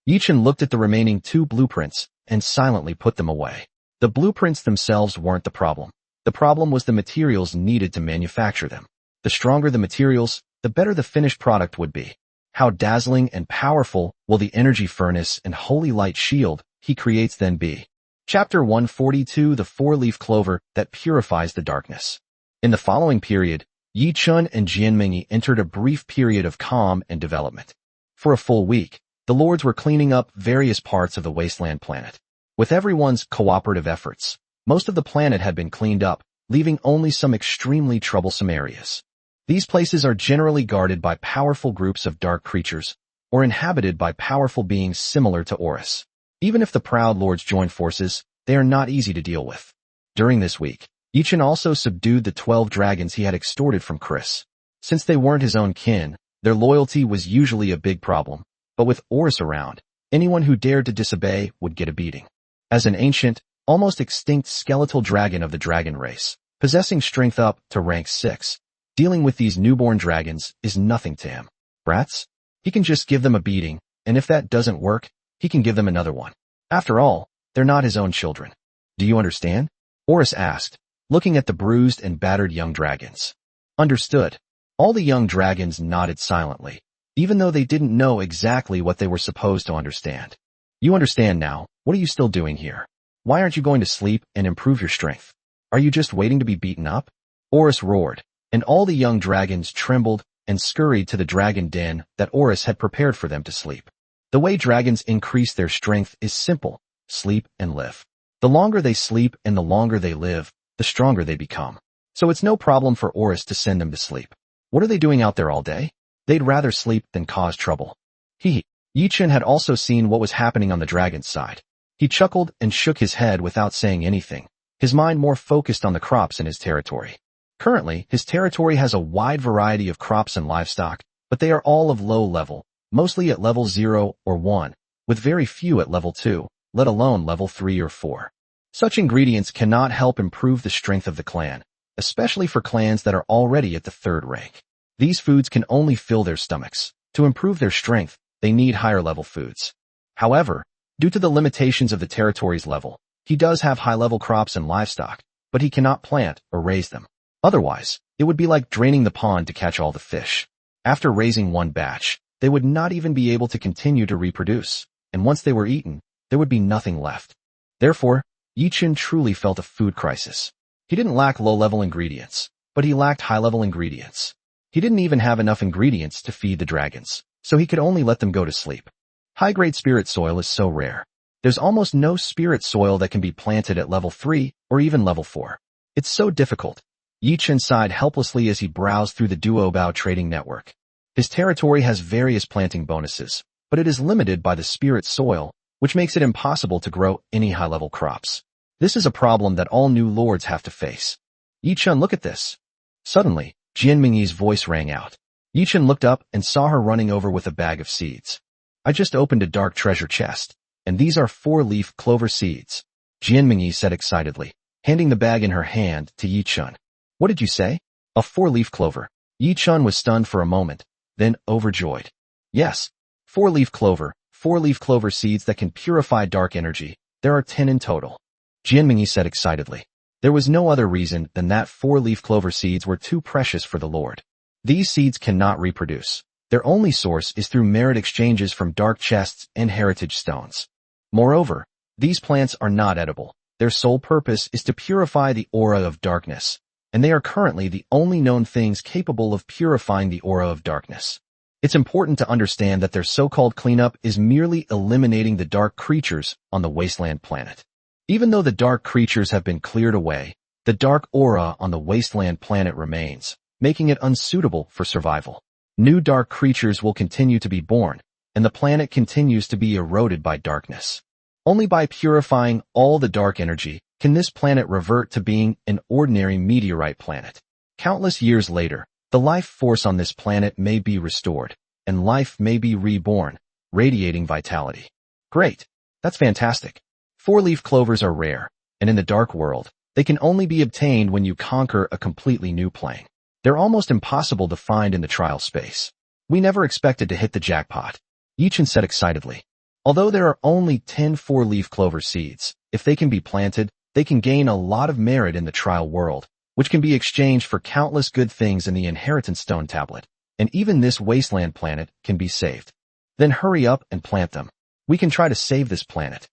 Yichen looked at the remaining 2 blueprints and silently put them away. The blueprints themselves weren't the problem. The problem was the materials needed to manufacture them. The stronger the materials, the better the finished product would be. How dazzling and powerful will the energy furnace and holy light shield he creates then be? Chapter 142, The 4-Leaf Clover That Purifies the Darkness. In the following period, Yi Chun and Jianmingyi entered a brief period of calm and development. For a full week, the lords were cleaning up various parts of the wasteland planet. With everyone's cooperative efforts, most of the planet had been cleaned up, leaving only some extremely troublesome areas. These places are generally guarded by powerful groups of dark creatures, or inhabited by powerful beings similar to Horus. Even if the proud lords join forces, they are not easy to deal with. During this week, Yichen also subdued the 12 dragons he had extorted from Chris. Since they weren't his own kin, their loyalty was usually a big problem, but with Horus around, anyone who dared to disobey would get a beating. As an ancient, almost extinct skeletal dragon of the dragon race, possessing strength up to rank 6, dealing with these newborn dragons is nothing to him. Brats? He can just give them a beating, and if that doesn't work, he can give them another one. After all, they're not his own children. Do you understand? Horus asked, looking at the bruised and battered young dragons. Understood. All the young dragons nodded silently, even though they didn't know exactly what they were supposed to understand. You understand now. What are you still doing here? Why aren't you going to sleep and improve your strength? Are you just waiting to be beaten up? Horus roared, and all the young dragons trembled and scurried to the dragon den that Horus had prepared for them to sleep. The way dragons increase their strength is simple: sleep and live. The longer they sleep and the longer they live, the stronger they become. So it's no problem for Oris to send them to sleep. What are they doing out there all day? They'd rather sleep than cause trouble. Yi-chan had also seen what was happening on the dragon's side. He chuckled and shook his head without saying anything, his mind more focused on the crops in his territory. Currently, his territory has a wide variety of crops and livestock, but they are all of low level, mostly at level 0 or 1, with very few at level 2, let alone level 3 or 4. Such ingredients cannot help improve the strength of the clan, especially for clans that are already at the 3rd rank. These foods can only fill their stomachs. To improve their strength, they need higher level foods. However, due to the limitations of the territory's level, he does have high-level crops and livestock, but he cannot plant or raise them. Otherwise, it would be like draining the pond to catch all the fish. After raising one batch, they would not even be able to continue to reproduce, and once they were eaten, there would be nothing left. Therefore, Yi-chan truly felt a food crisis. He didn't lack low-level ingredients, but he lacked high-level ingredients. He didn't even have enough ingredients to feed the dragons, so he could only let them go to sleep. High-grade spirit soil is so rare. There's almost no spirit soil that can be planted at level 3 or even level 4. It's so difficult. Yi-chan sighed helplessly as he browsed through the Duobao trading network. His territory has various planting bonuses, but it is limited by the spirit soil, which makes it impossible to grow any high-level crops. This is a problem that all new lords have to face. Yi-chan, look at this. Suddenly, Jianmingyi's voice rang out. Yi-chan looked up and saw her running over with a bag of seeds. I just opened a dark treasure chest, and these are 4-leaf clover seeds, Jianmingyi said excitedly, handing the bag in her hand to Yi-chan. What did you say? A 4-leaf clover. Yi-chan was stunned for a moment, then overjoyed. Yes, 4-leaf clover, 4-leaf clover seeds that can purify dark energy. There are 10 in total. Jianmingyi said excitedly. There was no other reason than that 4-leaf clover seeds were too precious for the Lord. These seeds cannot reproduce. Their only source is through merit exchanges from dark chests and heritage stones. Moreover, these plants are not edible. Their sole purpose is to purify the aura of darkness, and they are currently the only known things capable of purifying the aura of darkness. It's important to understand that their so-called cleanup is merely eliminating the dark creatures on the wasteland planet. Even though the dark creatures have been cleared away, the dark aura on the wasteland planet remains, making it unsuitable for survival. New dark creatures will continue to be born, and the planet continues to be eroded by darkness. Only by purifying all the dark energy can this planet revert to being an ordinary meteorite planet. Countless years later, the life force on this planet may be restored, and life may be reborn, radiating vitality. Great! That's fantastic. 4-leaf clovers are rare, and in the dark world, they can only be obtained when you conquer a completely new plane. They're almost impossible to find in the trial space. We never expected to hit the jackpot, Yi-chan said excitedly. Although there are only 10 4-leaf clover seeds, if they can be planted, they can gain a lot of merit in the trial world, which can be exchanged for countless good things in the inheritance stone tablet, and even this wasteland planet can be saved. Then hurry up and plant them. We can try to save this planet,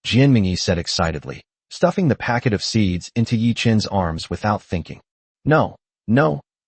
Jianmingyi said excitedly, stuffing the packet of seeds into Yi-chan's arms without thinking. No,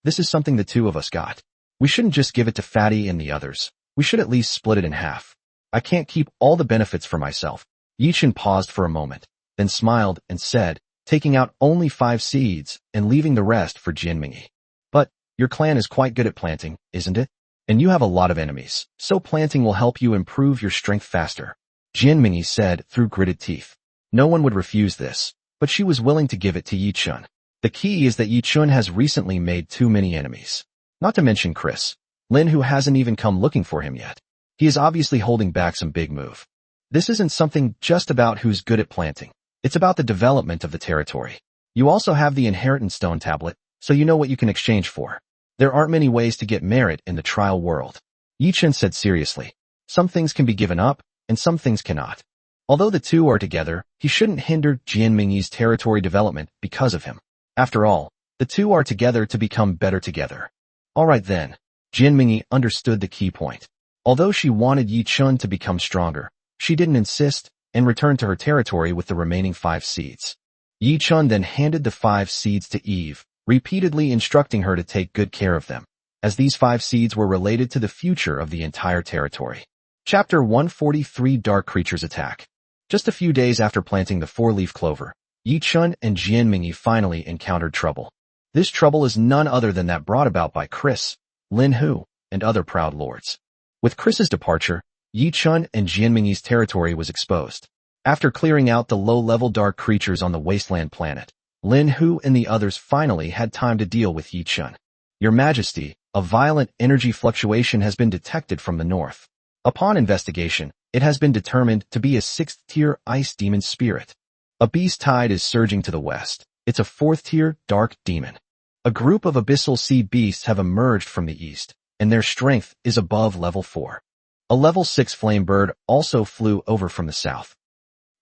this is something the two of us got. We shouldn't just give it to Fatty and the others. We should at least split it in half. I can't keep all the benefits for myself. Yi-chan paused for a moment, then smiled and said, taking out only 5 seeds and leaving the rest for Jianmingyi. But, your clan is quite good at planting, isn't it? And you have a lot of enemies, so planting will help you improve your strength faster, Jianmingyi said through gritted teeth. No one would refuse this, but she was willing to give it to Yi-chan. The key is that Yi-chan has recently made too many enemies. Not to mention Chris, Lin, who hasn't even come looking for him yet. He is obviously holding back some big move. This isn't something just about who's good at planting. It's about the development of the territory. You also have the inheritance stone tablet, so you know what you can exchange for. There aren't many ways to get merit in the trial world, Yi-chan said seriously. Some things can be given up, and some things cannot. Although the two are together, he shouldn't hinder Jianmingyi's territory development because of him. After all, the two are together to become better together. Alright then, Jianmingyi understood the key point. Although she wanted Yi-chan to become stronger, she didn't insist, and returned to her territory with the remaining 5 seeds. Yi-chan then handed the 5 seeds to Eve, repeatedly instructing her to take good care of them, as these 5 seeds were related to the future of the entire territory. Chapter 143 Dark Creatures Attack. Just a few days after planting the 4-leaf clover, Yi-chan and Jianmingyi finally encountered trouble. This trouble is none other than that brought about by Chris, Lin Hu, and other proud lords. With Chris's departure, Yi Chun and Jianmingyi's territory was exposed. After clearing out the low-level dark creatures on the wasteland planet, Lin Hu and the others finally had time to deal with Yi Chun. Your Majesty, a violent energy fluctuation has been detected from the north. Upon investigation, it has been determined to be a 6th-tier ice demon spirit. A beast tide is surging to the west. It's a 4th-tier dark demon. A group of abyssal sea beasts have emerged from the east, and their strength is above level 4. A level 6 flame bird also flew over from the south.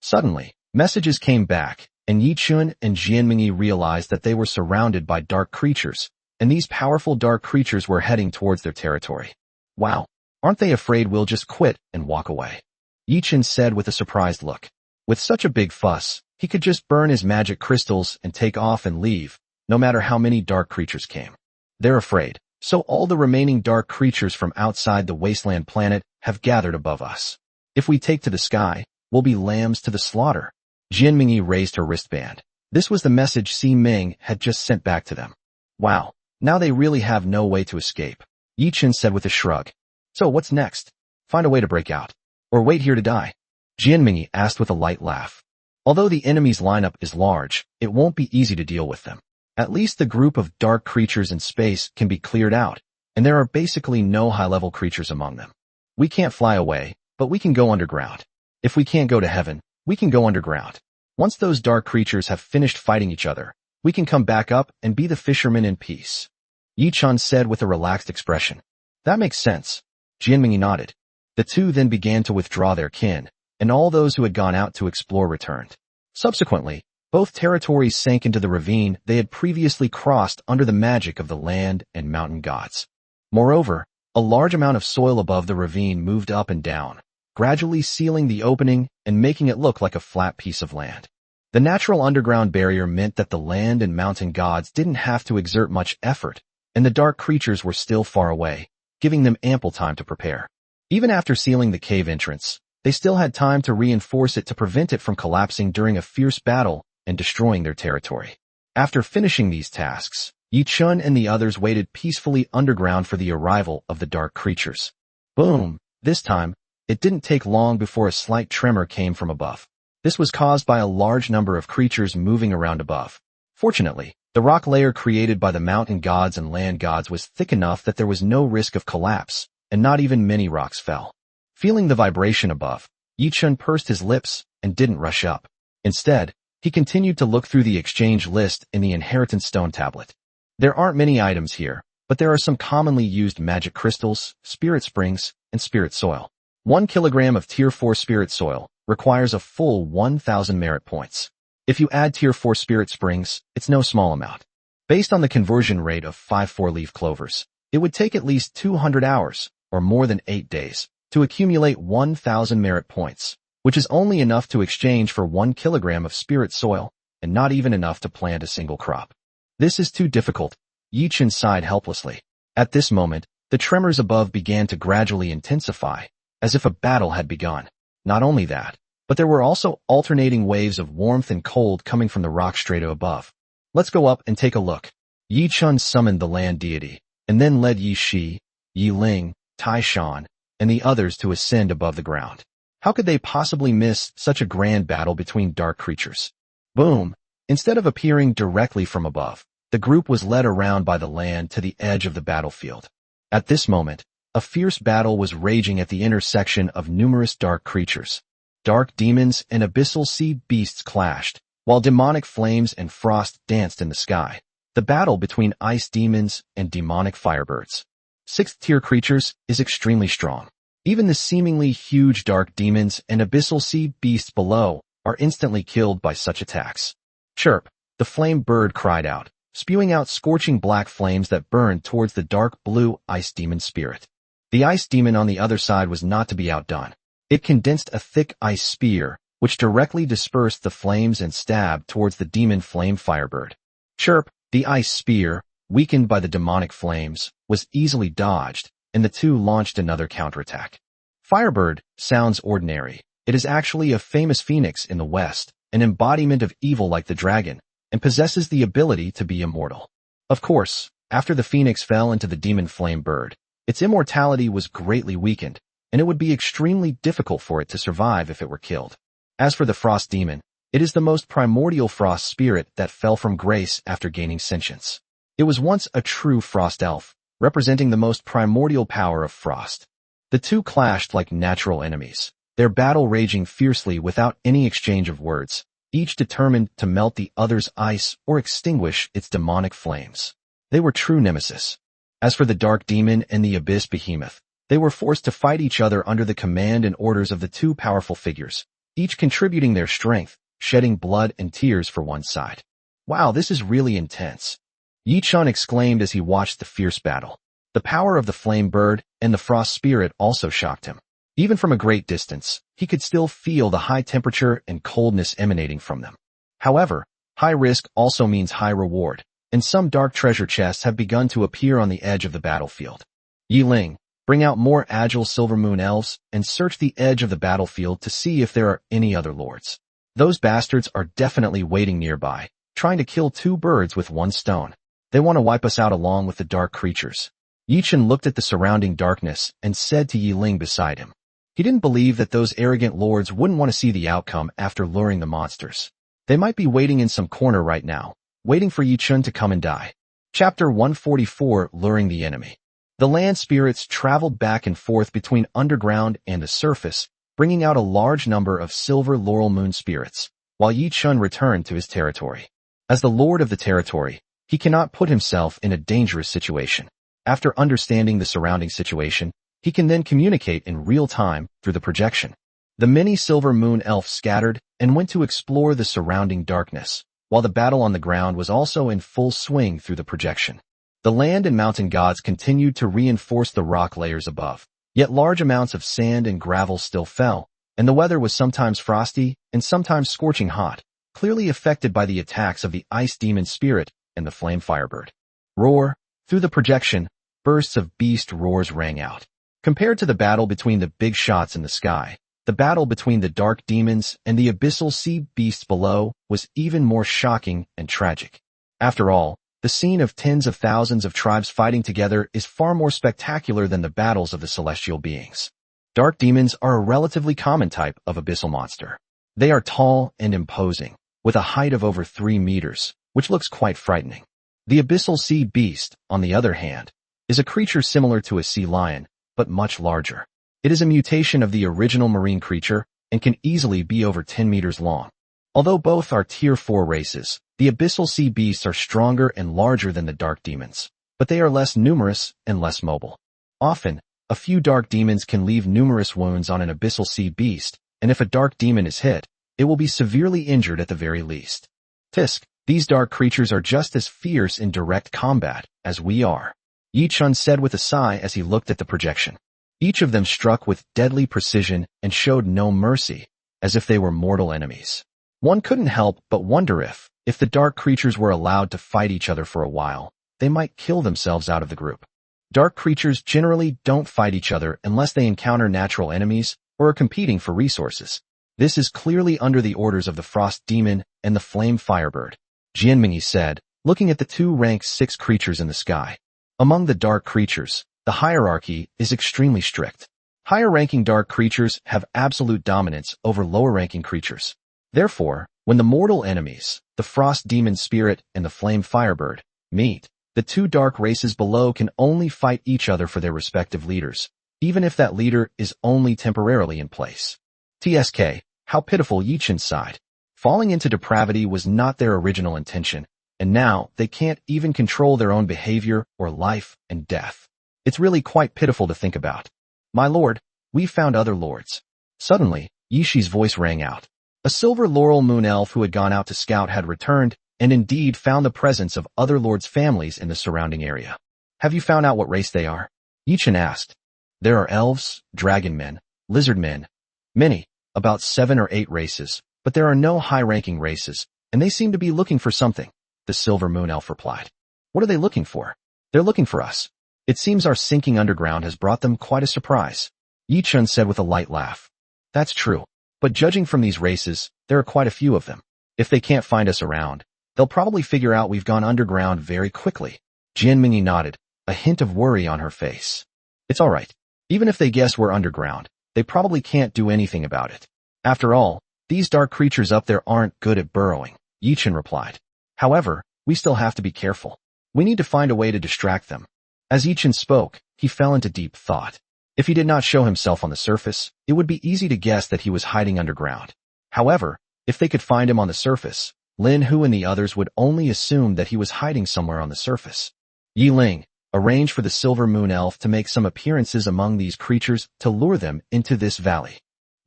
Suddenly, messages came back, and Yi Chun and Jianmingyi realized that they were surrounded by dark creatures, and these powerful dark creatures were heading towards their territory. Wow, aren't they afraid we'll just quit and walk away? Yi Chun said with a surprised look. With such a big fuss, he could just burn his magic crystals and take off and leave, no matter how many dark creatures came. They're afraid, so all the remaining dark creatures from outside the wasteland planet have gathered above us. If we take to the sky, we'll be lambs to the slaughter. Jianmingyi raised her wristband. This was the message Si Ming had just sent back to them. Wow, now they really have no way to escape. Yi Chun said with a shrug. So what's next? Find a way to break out. Or wait here to die? Jianmingyi asked with a light laugh. Although the enemy's lineup is large, it won't be easy to deal with them. At least the group of dark creatures in space can be cleared out, and there are basically no high-level creatures among them. We can't fly away, but we can go underground. If we can't go to heaven, we can go underground. Once those dark creatures have finished fighting each other, we can come back up and be the fishermen in peace. Yi Chun said with a relaxed expression. That makes sense. Jianmingyi nodded. The two then began to withdraw their kin, and all those who had gone out to explore returned. Subsequently, both territories sank into the ravine they had previously crossed under the magic of the land and mountain gods. Moreover, a large amount of soil above the ravine moved up and down, gradually sealing the opening and making it look like a flat piece of land. The natural underground barrier meant that the land and mountain gods didn't have to exert much effort, and the dark creatures were still far away, giving them ample time to prepare. Even after sealing the cave entrance, they still had time to reinforce it to prevent it from collapsing during a fierce battle and destroying their territory. After finishing these tasks, Yi Chun and the others waited peacefully underground for the arrival of the dark creatures. Boom! This time, it didn't take long before a slight tremor came from above. This was caused by a large number of creatures moving around above. Fortunately, the rock layer created by the mountain gods and land gods was thick enough that there was no risk of collapse, and not even many rocks fell. Feeling the vibration above, Yi Chun pursed his lips and didn't rush up. Instead, he continued to look through the exchange list in the inheritance stone tablet. There aren't many items here, but there are some commonly used magic crystals, spirit springs, and spirit soil. 1 kilogram of Tier 4 spirit soil requires a full 1,000 merit points. If you add Tier 4 spirit springs, it's no small amount. Based on the conversion rate of 5 4-leaf clovers, it would take at least 200 hours, or more than 8 days, to accumulate 1,000 merit points, which is only enough to exchange for 1 kilogram of spirit soil, and not even enough to plant a single crop. This is too difficult. Yi Chun sighed helplessly. At this moment, the tremors above began to gradually intensify, as if a battle had begun. Not only that, but there were also alternating waves of warmth and cold coming from the rock strata above. Let's go up and take a look. Yi Chun summoned the land deity, and then led Yi Shi, Yi Ling, Tai Shan, and the others to ascend above the ground. How could they possibly miss such a grand battle between dark creatures? Boom! Instead of appearing directly from above, the group was led around by the land to the edge of the battlefield. At this moment, a fierce battle was raging at the intersection of numerous dark creatures. Dark demons and abyssal sea beasts clashed, while demonic flames and frost danced in the sky. The battle between ice demons and demonic firebirds. 6th-tier creatures is extremely strong. Even the seemingly huge dark demons and abyssal sea beasts below are instantly killed by such attacks. Chirp! The flame bird cried out, spewing out scorching black flames that burned towards the dark blue ice demon spirit. The ice demon on the other side was not to be outdone. It condensed a thick ice spear, which directly dispersed the flames and stabbed towards the demon flame firebird. Chirp! The ice spear, weakened by the demonic flames, was easily dodged, and the two launched another counterattack. Firebird sounds ordinary. It is actually a famous phoenix in the West, an embodiment of evil like the dragon, and possesses the ability to be immortal. Of course, after the phoenix fell into the demon flame bird, its immortality was greatly weakened, and it would be extremely difficult for it to survive if it were killed. As for the frost demon, it is the most primordial frost spirit that fell from grace after gaining sentience. It was once a true frost elf, representing the most primordial power of frost. The two clashed like natural enemies, their battle raging fiercely without any exchange of words, each determined to melt the other's ice or extinguish its demonic flames. They were true nemesis. As for the dark demon and the abyss behemoth, they were forced to fight each other under the command and orders of the two powerful figures, each contributing their strength, shedding blood and tears for one side. Wow, this is really intense. Yi-chun exclaimed as he watched the fierce battle. The power of the flame bird and the frost spirit also shocked him. Even from a great distance, he could still feel the high temperature and coldness emanating from them. However, high risk also means high reward, and some dark treasure chests have begun to appear on the edge of the battlefield. Yi Ling, bring out more agile silver moon elves and search the edge of the battlefield to see if there are any other lords. Those bastards are definitely waiting nearby, trying to kill two birds with one stone. They want to wipe us out along with the dark creatures. Yi-chun looked at the surrounding darkness and said to Yi Ling beside him. He didn't believe that those arrogant lords wouldn't want to see the outcome after luring the monsters. They might be waiting in some corner right now, waiting for Yi-chun to come and die. Chapter 144, Luring the Enemy. The land spirits traveled back and forth between underground and the surface, bringing out a large number of silver laurel moon spirits, while Yi-chun returned to his territory. As the lord of the territory, he cannot put himself in a dangerous situation. After understanding the surrounding situation, he can then communicate in real time through the projection. The many silver moon elves scattered and went to explore the surrounding darkness, while the battle on the ground was also in full swing through the projection. The land and mountain gods continued to reinforce the rock layers above, yet large amounts of sand and gravel still fell, and the weather was sometimes frosty and sometimes scorching hot, clearly affected by the attacks of the ice demon spirit and the flame firebird. Roar! Through the projection, bursts of beast roars rang out. Compared to the battle between the big shots in the sky, the battle between the dark demons and the abyssal sea beasts below was even more shocking and tragic. After all, the scene of tens of thousands of tribes fighting together is far more spectacular than the battles of the celestial beings. Dark demons are a relatively common type of abyssal monster. They are tall and imposing, with a height of over 3 meters, which looks quite frightening. The abyssal sea beast, on the other hand, is a creature similar to a sea lion, but much larger. It is a mutation of the original marine creature and can easily be over 10 meters long. Although both are tier 4 races, the abyssal sea beasts are stronger and larger than the dark demons, but they are less numerous and less mobile. Often, a few dark demons can leave numerous wounds on an abyssal sea beast, and if a dark demon is hit, it will be severely injured at the very least. Tisk, these dark creatures are just as fierce in direct combat as we are, Yi-chun said with a sigh as he looked at the projection. Each of them struck with deadly precision and showed no mercy, as if they were mortal enemies. One couldn't help but wonder if the dark creatures were allowed to fight each other for a while, they might kill themselves out of the group. Dark creatures generally don't fight each other unless they encounter natural enemies or are competing for resources. This is clearly under the orders of the frost demon and the flame firebird, Jianmingyi said, looking at the two rank 6 creatures in the sky. Among the dark creatures, the hierarchy is extremely strict. Higher-ranking dark creatures have absolute dominance over lower-ranking creatures. Therefore, when the mortal enemies, the frost demon spirit and the flame firebird, meet, the two dark races below can only fight each other for their respective leaders, even if that leader is only temporarily in place. TSK, how pitiful, Yi-chun sighed. Falling into depravity was not their original intention, and now they can't even control their own behavior or life and death. It's really quite pitiful to think about. My lord, we found other lords. Suddenly, Yishi's voice rang out. A silver laurel moon elf who had gone out to scout had returned, and indeed found the presence of other lords' families in the surrounding area. Have you found out what race they are? Yi-chun asked. There are elves, dragon men, lizard men, many, about 7 or 8 races, but there are no high-ranking races, and they seem to be looking for something, the silver moon elf replied. What are they looking for? They're looking for us. It seems our sinking underground has brought them quite a surprise, Yi-chun said with a light laugh. That's true, but judging from these races, there are quite a few of them. If they can't find us around, They'll probably figure out we've gone underground very quickly. Jianmingyi nodded, a hint of worry on her face. It's all right. Even if they guess we're underground, they probably can't do anything about it. After all, these dark creatures up there aren't good at burrowing, Yichen replied. However, we still have to be careful. We need to find a way to distract them. As Yichen spoke, he fell into deep thought. If he did not show himself on the surface, it would be easy to guess that he was hiding underground. However, if they could find him on the surface, Lin Hu and the others would only assume that he was hiding somewhere on the surface. Yi Ling arranged for the Silver Moon Elf to make some appearances among these creatures to lure them into this valley.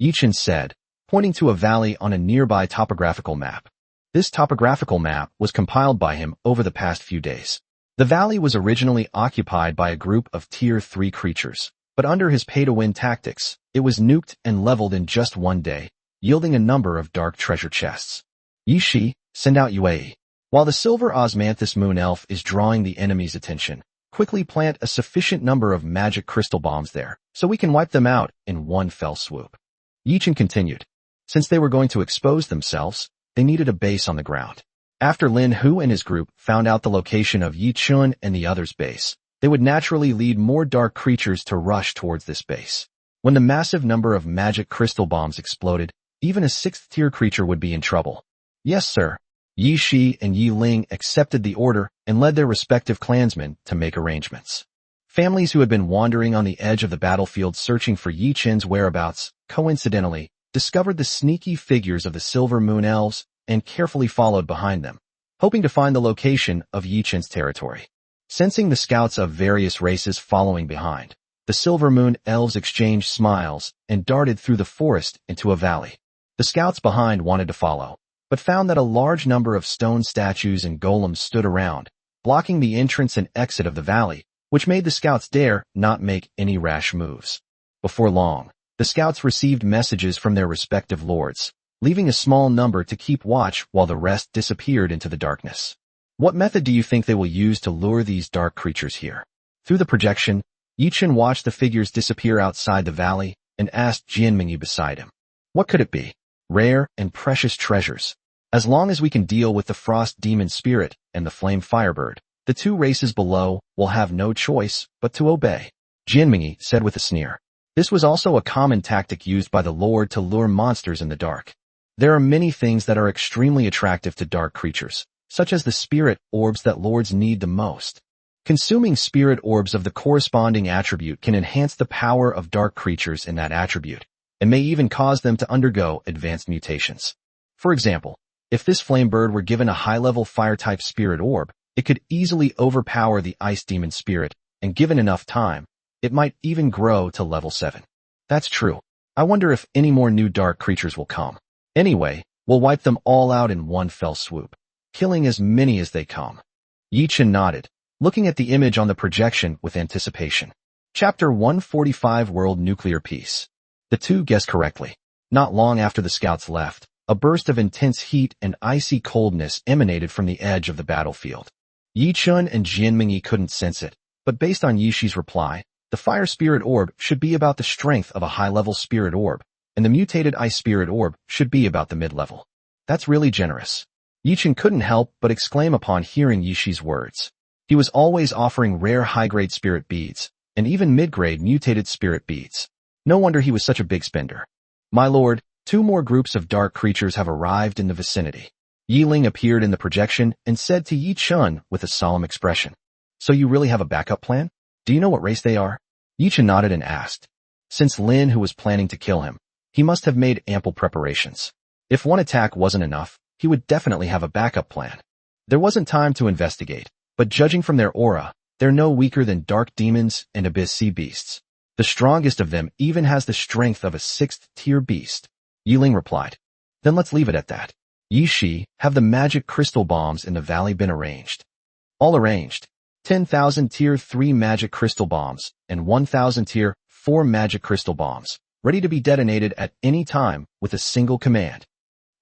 Yichen said, pointing to a valley on a nearby topographical map. This topographical map was compiled by him over the past few days. The valley was originally occupied by a group of Tier 3 creatures, but under his pay-to-win tactics, it was nuked and leveled in just one day, yielding a number of dark treasure chests. Yi Shi, send out Yue. While the Silver Osmanthus Moon Elf is drawing the enemy's attention, quickly plant a sufficient number of magic crystal bombs there, so we can wipe them out in one fell swoop. Yichen continued. Since they were going to expose themselves, they needed a base on the ground. After Lin Hu and his group found out the location of Yi Chun and the others' base, they would naturally lead more dark creatures to rush towards this base. When the massive number of magic crystal bombs exploded, even a 6th-tier creature would be in trouble. Yes, sir. Yi Shi and Yi Ling accepted the order and led their respective clansmen to make arrangements. Families who had been wandering on the edge of the battlefield searching for Yi Chen's whereabouts, coincidentally, discovered the sneaky figures of the Silver Moon Elves and carefully followed behind them, hoping to find the location of Yi Chen's territory. Sensing the scouts of various races following behind, the Silver Moon Elves exchanged smiles and darted through the forest into a valley. The scouts behind wanted to follow, but found that a large number of stone statues and golems stood around, blocking the entrance and exit of the valley, which made the scouts dare not make any rash moves. Before long, the scouts received messages from their respective lords, leaving a small number to keep watch while the rest disappeared into the darkness. What method do you think they will use to lure these dark creatures here? Through the projection, Yichen watched the figures disappear outside the valley and asked Jianmingyi beside him. What could it be? Rare and precious treasures. As long as we can deal with the Frost Demon Spirit and the Flame Firebird, the two races below will have no choice but to obey, Jianmingyi said with a sneer. This was also a common tactic used by the Lord to lure monsters in the dark. There are many things that are extremely attractive to dark creatures, such as the spirit orbs that lords need the most. Consuming spirit orbs of the corresponding attribute can enhance the power of dark creatures in that attribute, and may even cause them to undergo advanced mutations. For example, if this flame bird were given a high-level fire-type spirit orb, it could easily overpower the ice demon spirit, and given enough time, it might even grow to level 7. That's true. I wonder if any more new dark creatures will come. Anyway, we'll wipe them all out in one fell swoop, killing as many as they come. Yichen nodded, looking at the image on the projection with anticipation. Chapter 145 World Nuclear Peace. The two guessed correctly. Not long after the scouts left, a burst of intense heat and icy coldness emanated from the edge of the battlefield. Yi Chun and Jianmingyi couldn't sense it, but based on Yi Shi's reply, the fire spirit orb should be about the strength of a high-level spirit orb, and the mutated ice spirit orb should be about the mid-level. That's really generous. Yi Chun couldn't help but exclaim upon hearing Yi Shi's words. He was always offering rare high-grade spirit beads, and even mid-grade mutated spirit beads. No wonder he was such a big spender. My lord, 2 more groups of dark creatures have arrived in the vicinity. Yi Ling appeared in the projection and said to Yi Chun with a solemn expression. So you really have a backup plan? Do you know what race they are? Yi Chun nodded and asked. Since Lin Hu was planning to kill him, he must have made ample preparations. If one attack wasn't enough, he would definitely have a backup plan. There wasn't time to investigate, but judging from their aura, they're no weaker than dark demons and abyss sea beasts. The strongest of them even has the strength of a 6th-tier beast. Yi Ling replied. Then let's leave it at that. Yi Shi, have the magic crystal bombs in the valley been arranged? All arranged. 10,000 tier 3 magic crystal bombs and 1,000 tier 4 magic crystal bombs, ready to be detonated at any time with a single command.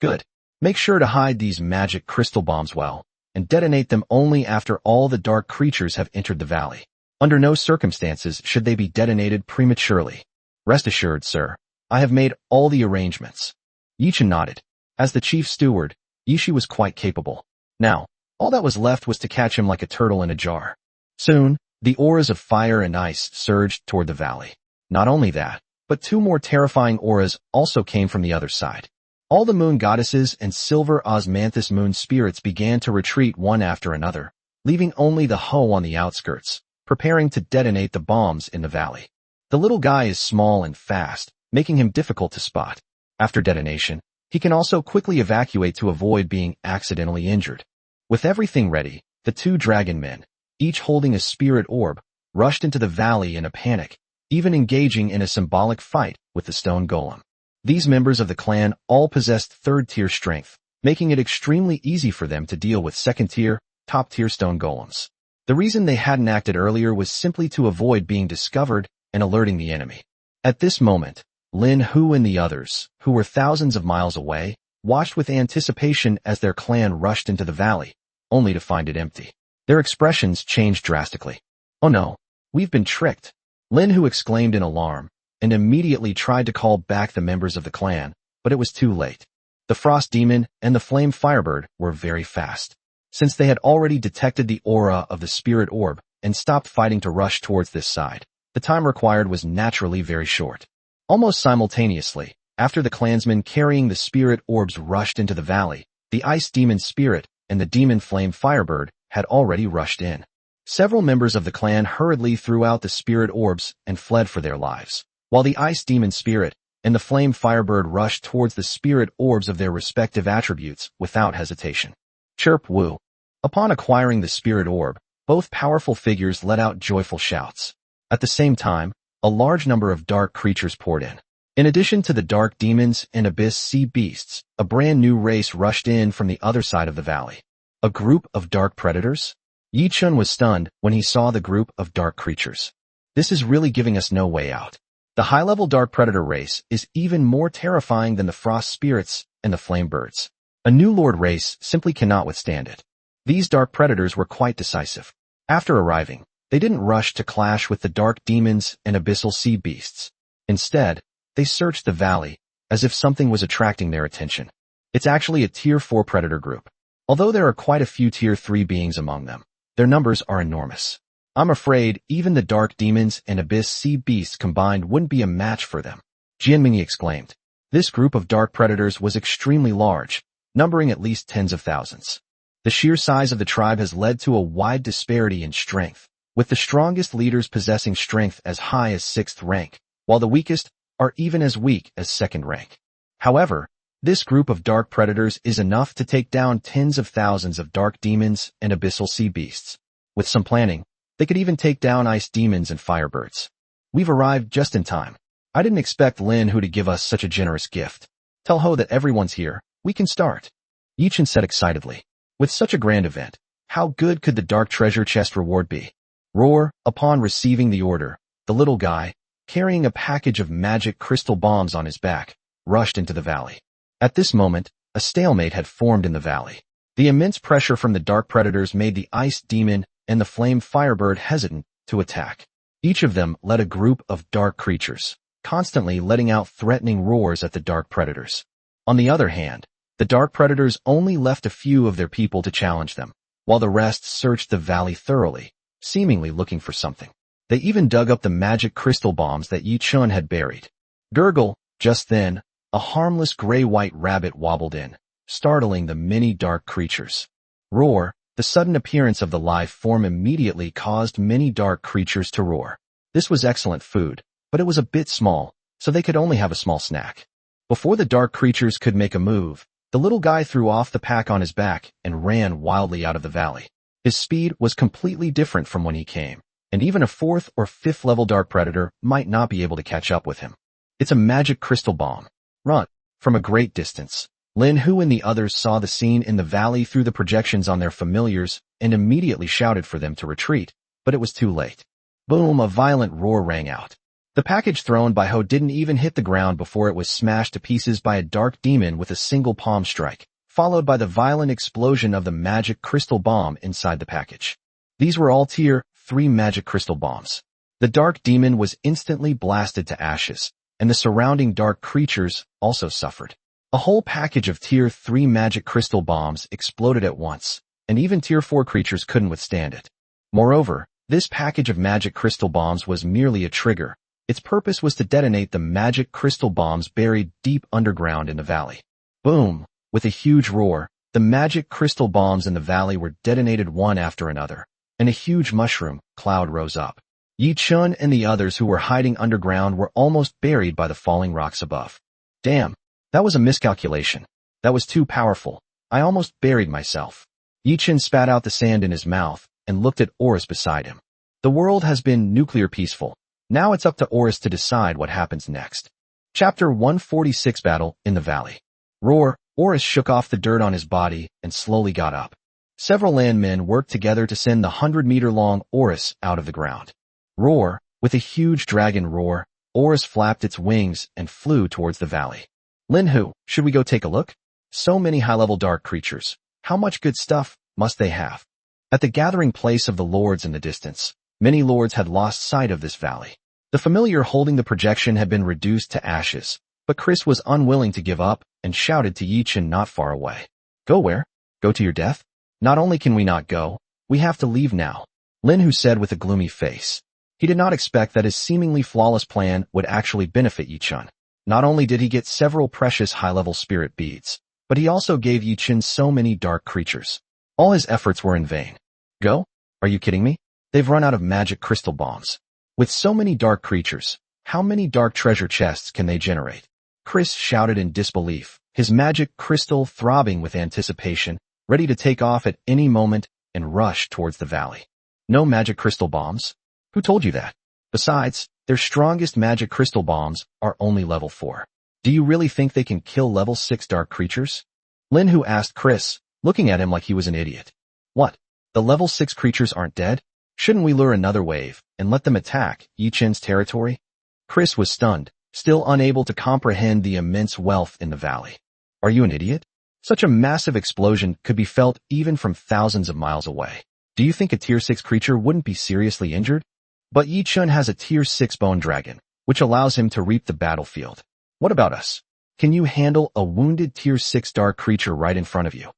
Good. Make sure to hide these magic crystal bombs well, and detonate them only after all the dark creatures have entered the valley. Under no circumstances should they be detonated prematurely. Rest assured, sir, I have made all the arrangements. Yichen nodded. As the chief steward, Yi Shi was quite capable. Now, all that was left was to catch him like a turtle in a jar. Soon, the auras of fire and ice surged toward the valley. Not only that, but two more terrifying auras also came from the other side. All the moon goddesses and silver osmanthus moon spirits began to retreat one after another, leaving only the Ho on the outskirts, preparing to detonate the bombs in the valley. The little guy is small and fast, making him difficult to spot. After detonation, he can also quickly evacuate to avoid being accidentally injured. With everything ready, the two dragon men, each holding a spirit orb, rushed into the valley in a panic, even engaging in a symbolic fight with the stone golem. These members of the clan all possessed third-tier strength, making it extremely easy for them to deal with second-tier, top-tier stone golems. The reason they hadn't acted earlier was simply to avoid being discovered and alerting the enemy. At this moment, Lin Hu and the others, who were thousands of miles away, watched with anticipation as their clan rushed into the valley, only to find it empty. Their expressions changed drastically. "Oh no, we've been tricked," Lin Hu exclaimed in alarm, and immediately tried to call back the members of the clan, but it was too late. The Frost Demon and the Flame Firebird were very fast. Since they had already detected the aura of the spirit orb and stopped fighting to rush towards this side, the time required was naturally very short. Almost simultaneously, after the clansmen carrying the spirit orbs rushed into the valley, the Ice Demon Spirit and the Demon Flame Firebird had already rushed in. Several members of the clan hurriedly threw out the spirit orbs and fled for their lives, while the Ice Demon Spirit and the Flame Firebird rushed towards the spirit orbs of their respective attributes without hesitation. Chirp woo. Upon acquiring the spirit orb, both powerful figures let out joyful shouts. At the same time, a large number of dark creatures poured in. In addition to the dark demons and abyss sea beasts, a brand new race rushed in from the other side of the valley. A group of dark predators? Yi Chun was stunned when he saw the group of dark creatures. This is really giving us no way out. The high-level dark predator race is even more terrifying than the frost spirits and the flame birds. A new lord race simply cannot withstand it. These dark predators were quite decisive. After arriving, they didn't rush to clash with the dark demons and abyssal sea beasts. Instead, they searched the valley as if something was attracting their attention. It's actually a Tier 4 predator group. Although there are quite a few Tier 3 beings among them, their numbers are enormous. I'm afraid even the dark demons and abyss sea beasts combined wouldn't be a match for them, Jianming exclaimed. This group of dark predators was extremely large, numbering at least tens of thousands. The sheer size of the tribe has led to a wide disparity in strength, with the strongest leaders possessing strength as high as 6th rank, while the weakest are even as weak as 2nd rank. However, this group of dark predators is enough to take down tens of thousands of dark demons and abyssal sea beasts. With some planning, they could even take down ice demons and firebirds. We've arrived just in time. I didn't expect Lin Hu to give us such a generous gift. Tell Ho that everyone's here. We can start, Yi Chun said excitedly. With such a grand event, how good could the dark treasure chest reward be? Roar. Upon receiving the order, the little guy, carrying a package of magic crystal bombs on his back, rushed into the valley. At this moment, a stalemate had formed in the valley. The immense pressure from the dark predators made the ice demon and the flame firebird hesitant to attack. Each of them led a group of dark creatures, constantly letting out threatening roars at the dark predators. On the other hand, the dark predators only left a few of their people to challenge them, while the rest searched the valley thoroughly, seemingly looking for something. They even dug up the magic crystal bombs that Yi Chun had buried. Gurgle. Just then, a harmless gray-white rabbit wobbled in, startling the many dark creatures. Roar. The sudden appearance of the life form immediately caused many dark creatures to roar. This was excellent food, but it was a bit small, so they could only have a small snack. Before the dark creatures could make a move, the little guy threw off the pack on his back and ran wildly out of the valley. His speed was completely different from when he came, and even a 4th or 5th level dark predator might not be able to catch up with him. It's a magic crystal bomb. Run. From a great distance, Lin Hu and the others saw the scene in the valley through the projections on their familiars and immediately shouted for them to retreat, but it was too late. Boom! A violent roar rang out. The package thrown by Ho didn't even hit the ground before it was smashed to pieces by a dark demon with a single palm strike, followed by the violent explosion of the magic crystal bomb inside the package. These were all Tier 3 magic crystal bombs. The dark demon was instantly blasted to ashes, and the surrounding dark creatures also suffered. A whole package of Tier 3 magic crystal bombs exploded at once, and even Tier 4 creatures couldn't withstand it. Moreover, this package of magic crystal bombs was merely a trigger. Its purpose was to detonate the magic crystal bombs buried deep underground in the valley. Boom! With a huge roar, the magic crystal bombs in the valley were detonated one after another, and a huge mushroom cloud rose up. Yi Chun and the others who were hiding underground were almost buried by the falling rocks above. Damn, that was a miscalculation. That was too powerful. I almost buried myself. Yi Chun spat out the sand in his mouth and looked at Oris beside him. The world has been nuclear peaceful. Now it's up to Oris to decide what happens next. Chapter 146 Battle in the Valley. Roar! Oris shook off the dirt on his body and slowly got up. Several landmen worked together to send the 100-meter-long Oris out of the ground. Roar! With a huge dragon roar, Oris flapped its wings and flew towards the valley. Linhu, should we go take a look? So many high-level dark creatures. How much good stuff must they have? At the gathering place of the lords in the distance, many lords had lost sight of this valley. The familiar holding the projection had been reduced to ashes, but Chris was unwilling to give up and shouted to Yi Chun not far away. Go where? Go to your death? Not only can we not go, we have to leave now, Linhu said with a gloomy face. He did not expect that his seemingly flawless plan would actually benefit Yi Chun. Not only did he get several precious high-level spirit beads, but he also gave Yi Chun so many dark creatures. All his efforts were in vain. Go? Are you kidding me? They've run out of magic crystal bombs. With so many dark creatures, how many dark treasure chests can they generate? Chris shouted in disbelief, his magic crystal throbbing with anticipation, ready to take off at any moment and rush towards the valley. No magic crystal bombs? Who told you that? Besides, their strongest magic crystal bombs are only level 4. Do you really think they can kill level 6 dark creatures? Linhu asked Chris, looking at him like he was an idiot. What? The level 6 creatures aren't dead? Shouldn't we lure another wave and let them attack Yi Chun's territory? Chris was stunned, still unable to comprehend the immense wealth in the valley. Are you an idiot? Such a massive explosion could be felt even from thousands of miles away. Do you think a tier 6 creature wouldn't be seriously injured? But Yi Chun has a tier 6 bone dragon, which allows him to reap the battlefield. What about us? Can you handle a wounded tier 6 dark creature right in front of you?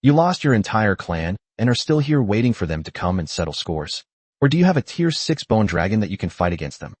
You lost your entire clan and are still here waiting for them to come and settle scores. Or do you have a tier 6 bone dragon that you can fight against them?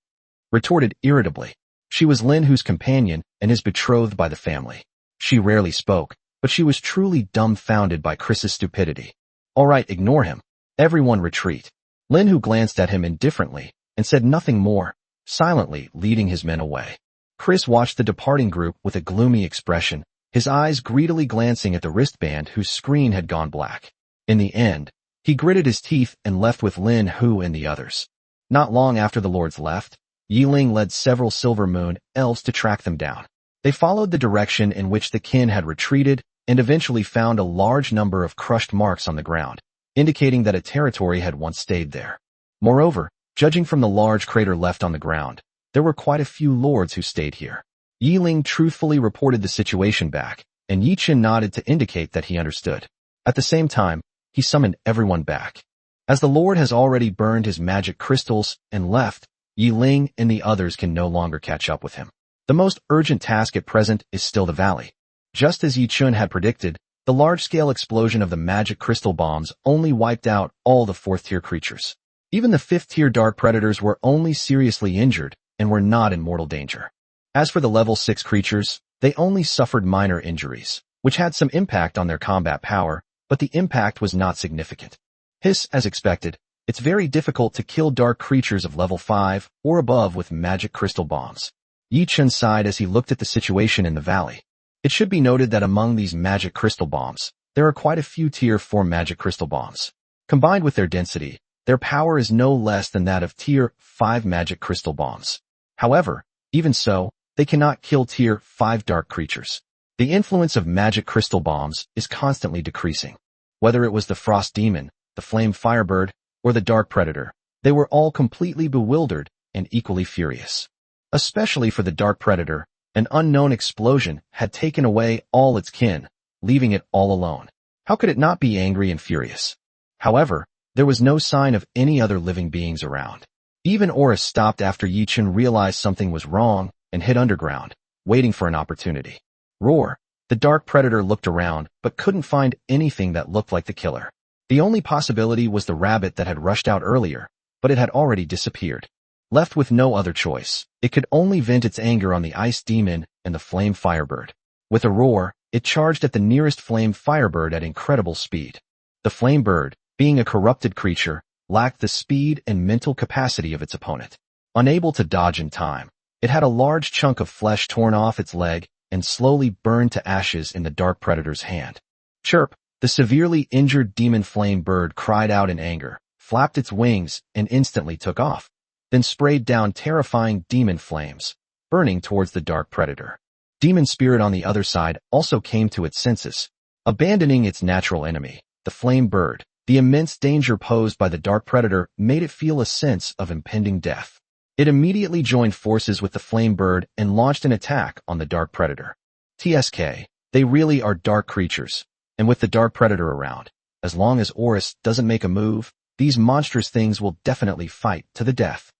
Retorted irritably. She was Linhu's companion and his betrothed by the family. She rarely spoke, but she was truly dumbfounded by Chris's stupidity. All right, ignore him. Everyone retreat. Linhu glanced at him indifferently and said nothing more, silently leading his men away. Chris watched the departing group with a gloomy expression, his eyes greedily glancing at the wristband whose screen had gone black. In the end, he gritted his teeth and left with Linhu and the others. Not long after the lords left, Yiling led several Silver Moon elves to track them down. They followed the direction in which the kin had retreated and eventually found a large number of crushed marks on the ground, indicating that a territory had once stayed there. Moreover, judging from the large crater left on the ground, there were quite a few lords who stayed here. Yiling truthfully reported the situation back, and Yi Chun nodded to indicate that he understood. At the same time, he summoned everyone back. As the lord has already burned his magic crystals and left, Yiling and the others can no longer catch up with him. The most urgent task at present is still the valley. Just as Yi Chun had predicted, the large-scale explosion of the magic crystal bombs only wiped out all the 4th-tier creatures. Even the 5th-tier dark predators were only seriously injured and were not in mortal danger. As for the level 6 creatures, they only suffered minor injuries, which had some impact on their combat power, but the impact was not significant. As expected, it's very difficult to kill dark creatures of level 5 or above with magic crystal bombs. Yi Chun sighed as he looked at the situation in the valley. It should be noted that among these magic crystal bombs, there are quite a few tier 4 magic crystal bombs. Combined with their density, their power is no less than that of tier 5 magic crystal bombs. However, even so, they cannot kill tier 5 dark creatures. The influence of magic crystal bombs is constantly decreasing. Whether it was the frost demon, the flame firebird, or the dark predator, they were all completely bewildered and equally furious. Especially for the dark predator, an unknown explosion had taken away all its kin, leaving it all alone. How could it not be angry and furious? However, there was no sign of any other living beings around. Even Oris stopped after Yi Chun realized something was wrong and hid underground, waiting for an opportunity. Roar! The dark predator looked around but couldn't find anything that looked like the killer. The only possibility was the rabbit that had rushed out earlier, but it had already disappeared. Left with no other choice, it could only vent its anger on the ice demon and the flame firebird. With a roar, it charged at the nearest flame firebird at incredible speed. The flame bird, being a corrupted creature, lacked the speed and mental capacity of its opponent. Unable to dodge in time, it had a large chunk of flesh torn off its leg and slowly burned to ashes in the dark predator's hand. Chirp, the severely injured demon flame bird cried out in anger, flapped its wings, and instantly took off, then sprayed down terrifying demon flames, burning towards the dark predator. Demon spirit on the other side also came to its senses, abandoning its natural enemy, the flame bird. The immense danger posed by the dark predator made it feel a sense of impending death. It immediately joined forces with the flame bird and launched an attack on the dark predator. TSK, they really are dark creatures, and with the dark predator around, as long as Oris doesn't make a move, these monstrous things will definitely fight to the death.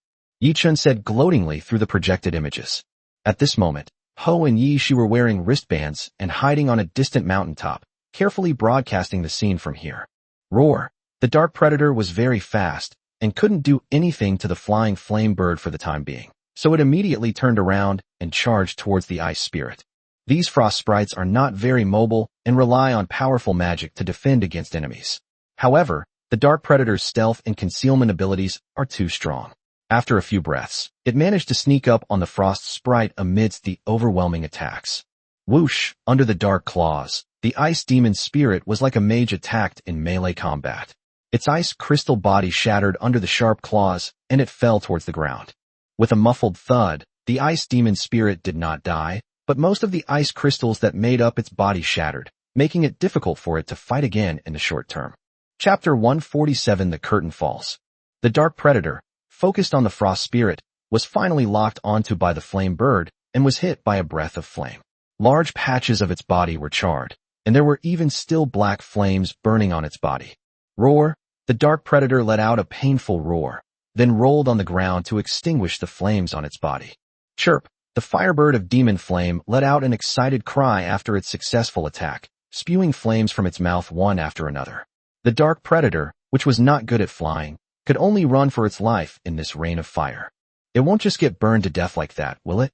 Yichun said gloatingly through the projected images. At this moment, Ho and Yi Shi were wearing wristbands and hiding on a distant mountaintop, carefully broadcasting the scene from here. Roar! The dark predator was very fast and couldn't do anything to the flying flame bird for the time being, so it immediately turned around and charged towards the ice spirit. These frost sprites are not very mobile and rely on powerful magic to defend against enemies. However, the dark predator's stealth and concealment abilities are too strong. After a few breaths, it managed to sneak up on the frost sprite amidst the overwhelming attacks. Whoosh! Under the dark claws, the ice demon spirit was like a mage attacked in melee combat. Its ice crystal body shattered under the sharp claws, and it fell towards the ground. With a muffled thud, the ice demon spirit did not die, but most of the ice crystals that made up its body shattered, making it difficult for it to fight again in the short term. Chapter 147 The Curtain Falls. The dark predator, focused on the frost spirit, was finally locked onto by the flame bird and was hit by a breath of flame. Large patches of its body were charred, and there were even still black flames burning on its body. Roar! The dark predator let out a painful roar, then rolled on the ground to extinguish the flames on its body. Chirp! The firebird of demon flame let out an excited cry after its successful attack, spewing flames from its mouth one after another. The dark predator, which was not good at flying, could only run for its life in this rain of fire. It won't just get burned to death like that, will it?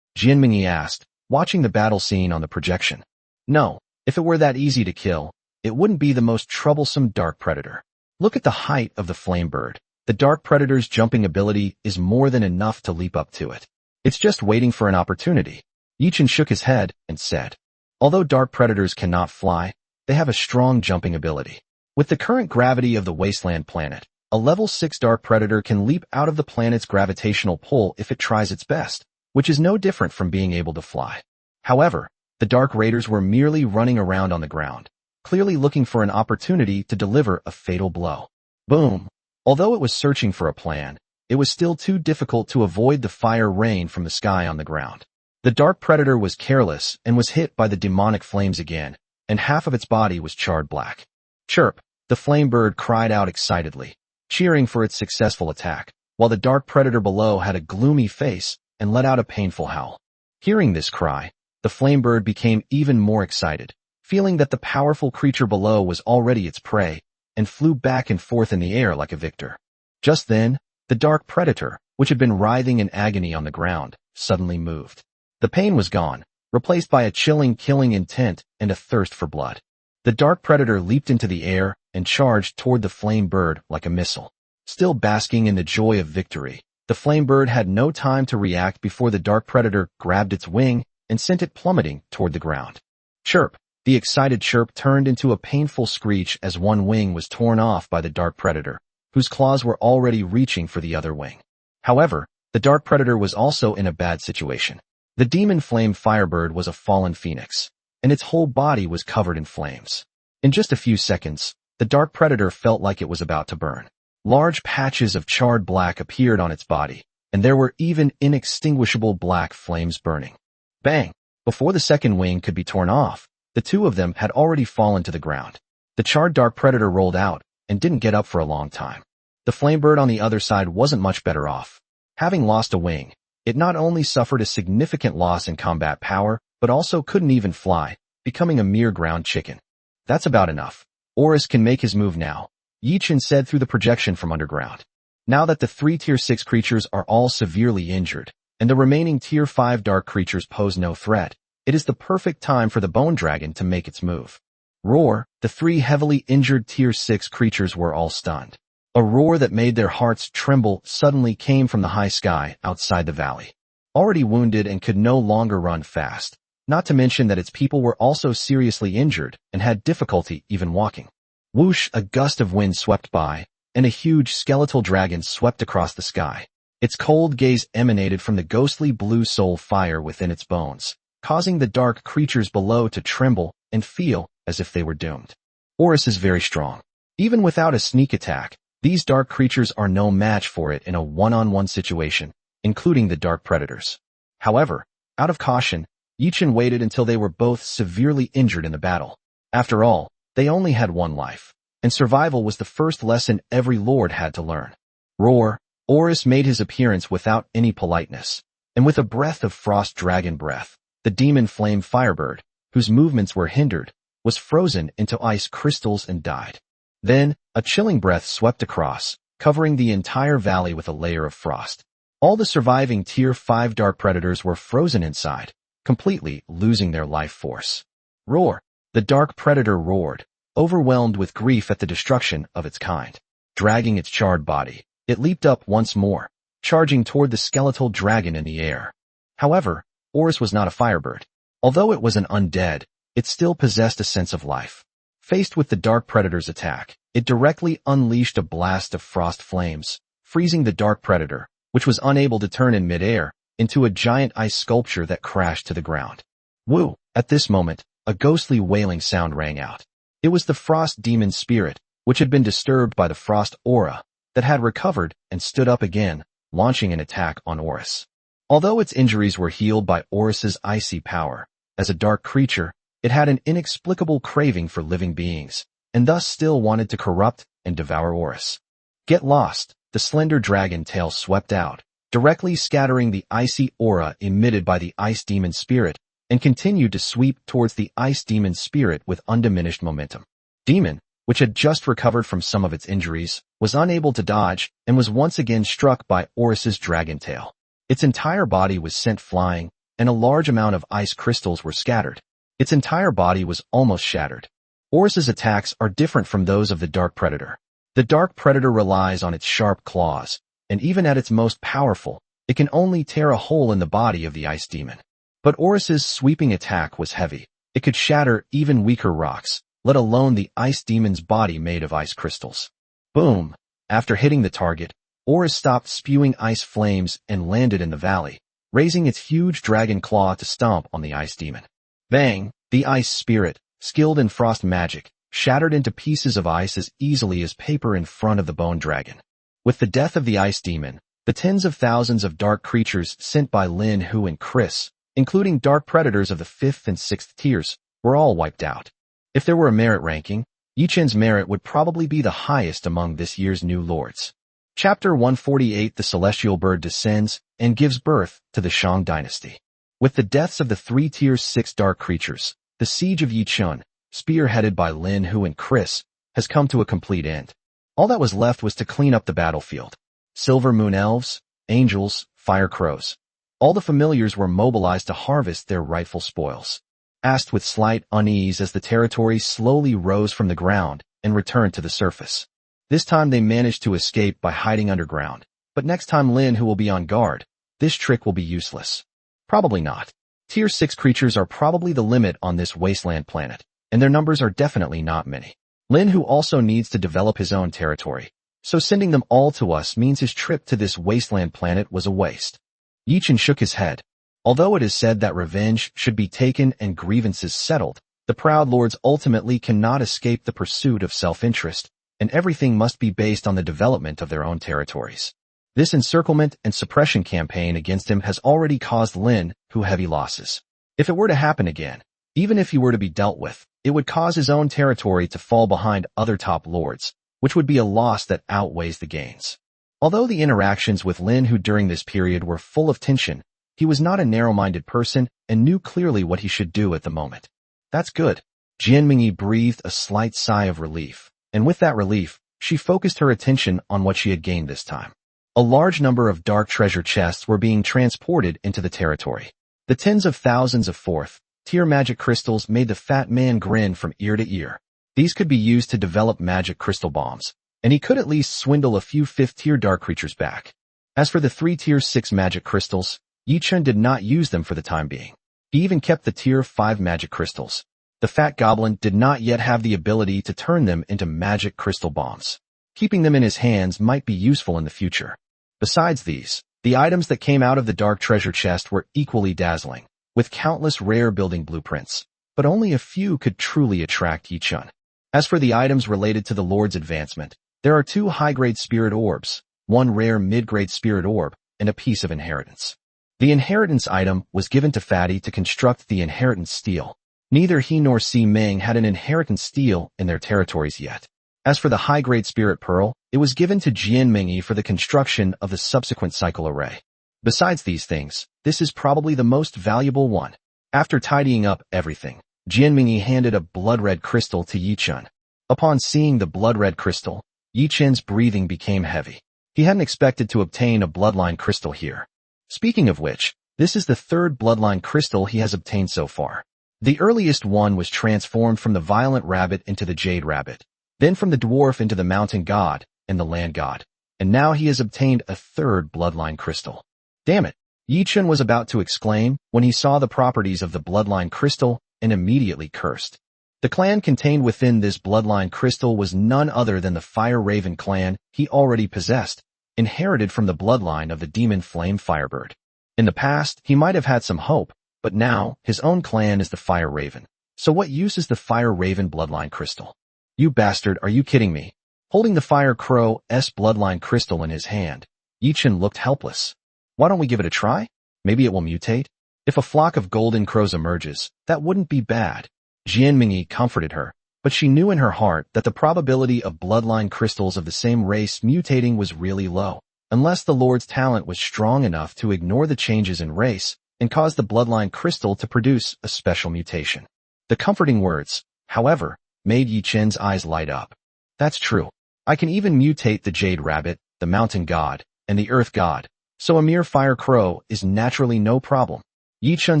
Jianmingyi asked, watching the battle scene on the projection. No, if it were that easy to kill, it wouldn't be the most troublesome dark predator. Look at the height of the flame bird. The dark predator's jumping ability is more than enough to leap up to it. It's just waiting for an opportunity. Yichun shook his head and said, although dark predators cannot fly, they have a strong jumping ability. With the current gravity of the wasteland planet, a level 6 dark predator can leap out of the planet's gravitational pull if it tries its best, which is no different from being able to fly. However, the dark raiders were merely running around on the ground, clearly looking for an opportunity to deliver a fatal blow. Boom! Although it was searching for a plan, it was still too difficult to avoid the fire rain from the sky on the ground. The dark predator was careless and was hit by the demonic flames again, and half of its body was charred black. Chirp! The flame bird cried out excitedly, cheering for its successful attack, while the dark predator below had a gloomy face and let out a painful howl. Hearing this cry, the flame bird became even more excited, feeling that the powerful creature below was already its prey, and flew back and forth in the air like a victor. Just then, the dark predator, which had been writhing in agony on the ground, suddenly moved. The pain was gone, replaced by a chilling killing intent and a thirst for blood. The dark predator leaped into the air and charged toward the flame bird like a missile. Still basking in the joy of victory, the flame bird had no time to react before the dark predator grabbed its wing and sent it plummeting toward the ground. Chirp! The excited chirp turned into a painful screech as one wing was torn off by the dark predator, whose claws were already reaching for the other wing. However, the dark predator was also in a bad situation. The demon flame firebird was a fallen phoenix, and its whole body was covered in flames. In just a few seconds, the dark predator felt like it was about to burn. Large patches of charred black appeared on its body, and there were even inextinguishable black flames burning. Bang! Before the second wing could be torn off, the two of them had already fallen to the ground. The charred dark predator rolled out and didn't get up for a long time. The flame bird on the other side wasn't much better off. Having lost a wing, it not only suffered a significant loss in combat power, but also couldn't even fly, becoming a mere ground chicken. That's about enough. Oris can make his move now, Yi-Chen said through the projection from underground. Now that the 3 Tier 6 creatures are all severely injured, and the remaining Tier 5 dark creatures pose no threat, it is the perfect time for the bone dragon to make its move. Roar! The 3 heavily injured Tier 6 creatures were all stunned. A roar that made their hearts tremble suddenly came from the high sky outside the valley. Already wounded and could no longer run fast, not to mention that its people were also seriously injured and had difficulty even walking. Whoosh! A gust of wind swept by, and a huge skeletal dragon swept across the sky. Its cold gaze emanated from the ghostly blue soul fire within its bones, causing the dark creatures below to tremble and feel as if they were doomed. Horus is very strong. Even without a sneak attack, these dark creatures are no match for it in a one-on-one situation, including the dark predators. However, out of caution, Yi-Chen waited until they were both severely injured in the battle. After all, they only had one life, and survival was the first lesson every lord had to learn. Roar! Horus made his appearance without any politeness, and with a breath of frost dragon breath, the demon flame firebird, whose movements were hindered, was frozen into ice crystals and died. Then, a chilling breath swept across, covering the entire valley with a layer of frost. All the surviving Tier 5 dark predators were frozen inside, completely losing their life force. Roar! The dark predator roared, overwhelmed with grief at the destruction of its kind. Dragging its charred body, it leaped up once more, charging toward the skeletal dragon in the air. However, Horus was not a firebird. Although it was an undead, it still possessed a sense of life. Faced with the dark predator's attack, it directly unleashed a blast of frost flames, freezing the dark predator, which was unable to turn in midair, into a giant ice sculpture that crashed to the ground. Woo! At this moment, a ghostly wailing sound rang out. It was the frost demon spirit, which had been disturbed by the frost aura, that had recovered and stood up again, launching an attack on Horus. Although its injuries were healed by Horus's icy power, as a dark creature, it had an inexplicable craving for living beings, and thus still wanted to corrupt and devour Horus. Get lost! The slender dragon tail swept out, directly scattering the icy aura emitted by the ice demon spirit, and continued to sweep towards the ice demon spirit with undiminished momentum. Demon, which had just recovered from some of its injuries, was unable to dodge and was once again struck by Horus's dragon tail. Its entire body was sent flying, and a large amount of ice crystals were scattered. Its entire body was almost shattered. Horus's attacks are different from those of the dark predator. The dark predator relies on its sharp claws, and even at its most powerful, it can only tear a hole in the body of the ice demon. But Horus's sweeping attack was heavy. It could shatter even weaker rocks, let alone the ice demon's body made of ice crystals. Boom! After hitting the target, Horus stopped spewing ice flames and landed in the valley, raising its huge dragon claw to stomp on the ice demon. Bang! The ice spirit, skilled in frost magic, shattered into pieces of ice as easily as paper in front of the bone dragon. With the death of the ice demon, the tens of thousands of dark creatures sent by Lin Hu and Chris, including dark predators of the 5th and 6th tiers, were all wiped out. If there were a merit ranking, Yi-Chen's merit would probably be the highest among this year's new lords. Chapter 148: The Celestial Bird descends and gives birth to the Shang dynasty. With the deaths of the 3 Tier 6 dark creatures, the siege of Yi-Chen, spearheaded by Lin Hu and Chris, has come to a complete end. All that was left was to clean up the battlefield. Silver Moon Elves, Angels, Fire Crows. All the familiars were mobilized to harvest their rightful spoils. Asked with slight unease as the territory slowly rose from the ground and returned to the surface. This time they managed to escape by hiding underground, but next time Lin Hu will be on guard, this trick will be useless. Probably not. Tier 6 creatures are probably the limit on this wasteland planet, and their numbers are definitely not many. Lin Hu also needs to develop his own territory, so sending them all to us means his trip to this wasteland planet was a waste. Yi-Chen shook his head. Although it is said that revenge should be taken and grievances settled, the proud lords ultimately cannot escape the pursuit of self-interest, and everything must be based on the development of their own territories. This encirclement and suppression campaign against him has already caused Lin Hu heavy losses. If it were to happen again, even if he were to be dealt with, it would cause his own territory to fall behind other top lords, which would be a loss that outweighs the gains. Although the interactions with Lin Hu during this period were full of tension, he was not a narrow-minded person and knew clearly what he should do at the moment. That's good. Jian Mingyi breathed a slight sigh of relief, and with that relief, she focused her attention on what she had gained this time. A large number of dark treasure chests were being transported into the territory. The tens of thousands of fourth-tier magic crystals made the fat man grin from ear to ear. These could be used to develop magic crystal bombs, and he could at least swindle a few fifth-tier dark creatures back. As for the 3-tier 6 magic crystals, Yi-Chun did not use them for the time being. He even kept the tier 5 magic crystals. The fat goblin did not yet have the ability to turn them into magic crystal bombs. Keeping them in his hands might be useful in the future. Besides these, the items that came out of the dark treasure chest were equally dazzling, with countless rare building blueprints, but only a few could truly attract Yi-Chun. As for the items related to the Lord's advancement, there are 2 high-grade spirit orbs, 1 rare mid-grade spirit orb, and a piece of inheritance. The inheritance item was given to Fatty to construct the inheritance steel. Neither he nor Si Ming had an inheritance steel in their territories yet. As for the high-grade spirit pearl, it was given to Jian Mingyi for the construction of the subsequent cycle array. Besides these things, this is probably the most valuable one. After tidying up everything, Jian Mingyi handed a blood-red crystal to Yi-Chun. Upon seeing the blood-red crystal, Yi-Chun's breathing became heavy. He hadn't expected to obtain a bloodline crystal here. Speaking of which, this is the 3rd bloodline crystal he has obtained so far. The earliest one was transformed from the violent rabbit into the jade rabbit, then from the dwarf into the mountain god and the land god, and now he has obtained a 3rd bloodline crystal. Damn it! Yi-Chun was about to exclaim when he saw the properties of the bloodline crystal and immediately cursed. The clan contained within this bloodline crystal was none other than the Fire Raven clan he already possessed, inherited from the bloodline of the demon flame firebird. In the past, he might have had some hope, but now his own clan is the Fire Raven. So what use is the Fire Raven bloodline crystal? You bastard, are you kidding me? Holding the Fire Crow's bloodline crystal in his hand, Yi-Chun looked helpless. Why don't we give it a try? Maybe it will mutate? If a flock of golden crows emerges, that wouldn't be bad. Jian Mingyi comforted her, but she knew in her heart that the probability of bloodline crystals of the same race mutating was really low, unless the Lord's talent was strong enough to ignore the changes in race and cause the bloodline crystal to produce a special mutation. The comforting words, however, made Yi-Chun's eyes light up. That's true. I can even mutate the jade rabbit, the mountain god, and the earth god, so a mere fire crow is naturally no problem. Yi-Chun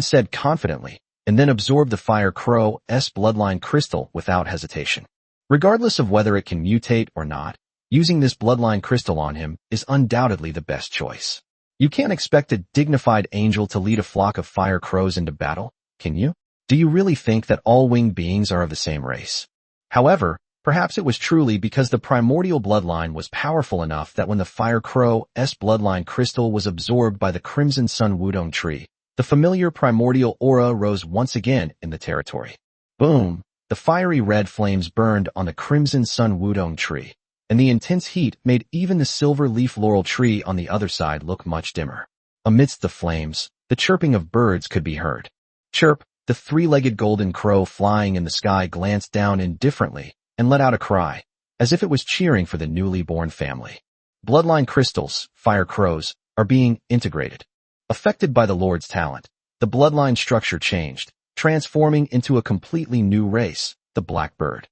said confidently, and then absorbed the Fire Crow's bloodline crystal without hesitation. Regardless of whether it can mutate or not, using this bloodline crystal on him is undoubtedly the best choice. You can't expect a dignified angel to lead a flock of fire crows into battle, can you? Do you really think that all winged beings are of the same race? However, perhaps it was truly because the primordial bloodline was powerful enough that when the Fire Crow's bloodline crystal was absorbed by the Crimson Sun Wudong tree, the familiar primordial aura rose once again in the territory. Boom! The fiery red flames burned on the Crimson Sun Wudong tree, and the intense heat made even the silver leaf laurel tree on the other side look much dimmer. Amidst the flames, the chirping of birds could be heard. Chirp! The 3-legged golden crow flying in the sky glanced down indifferently and let out a cry, as if it was cheering for the newly born family. Bloodline crystals, fire crows, are being integrated. Affected by the Lord's talent, the bloodline structure changed, transforming into a completely new race, the Blackbird.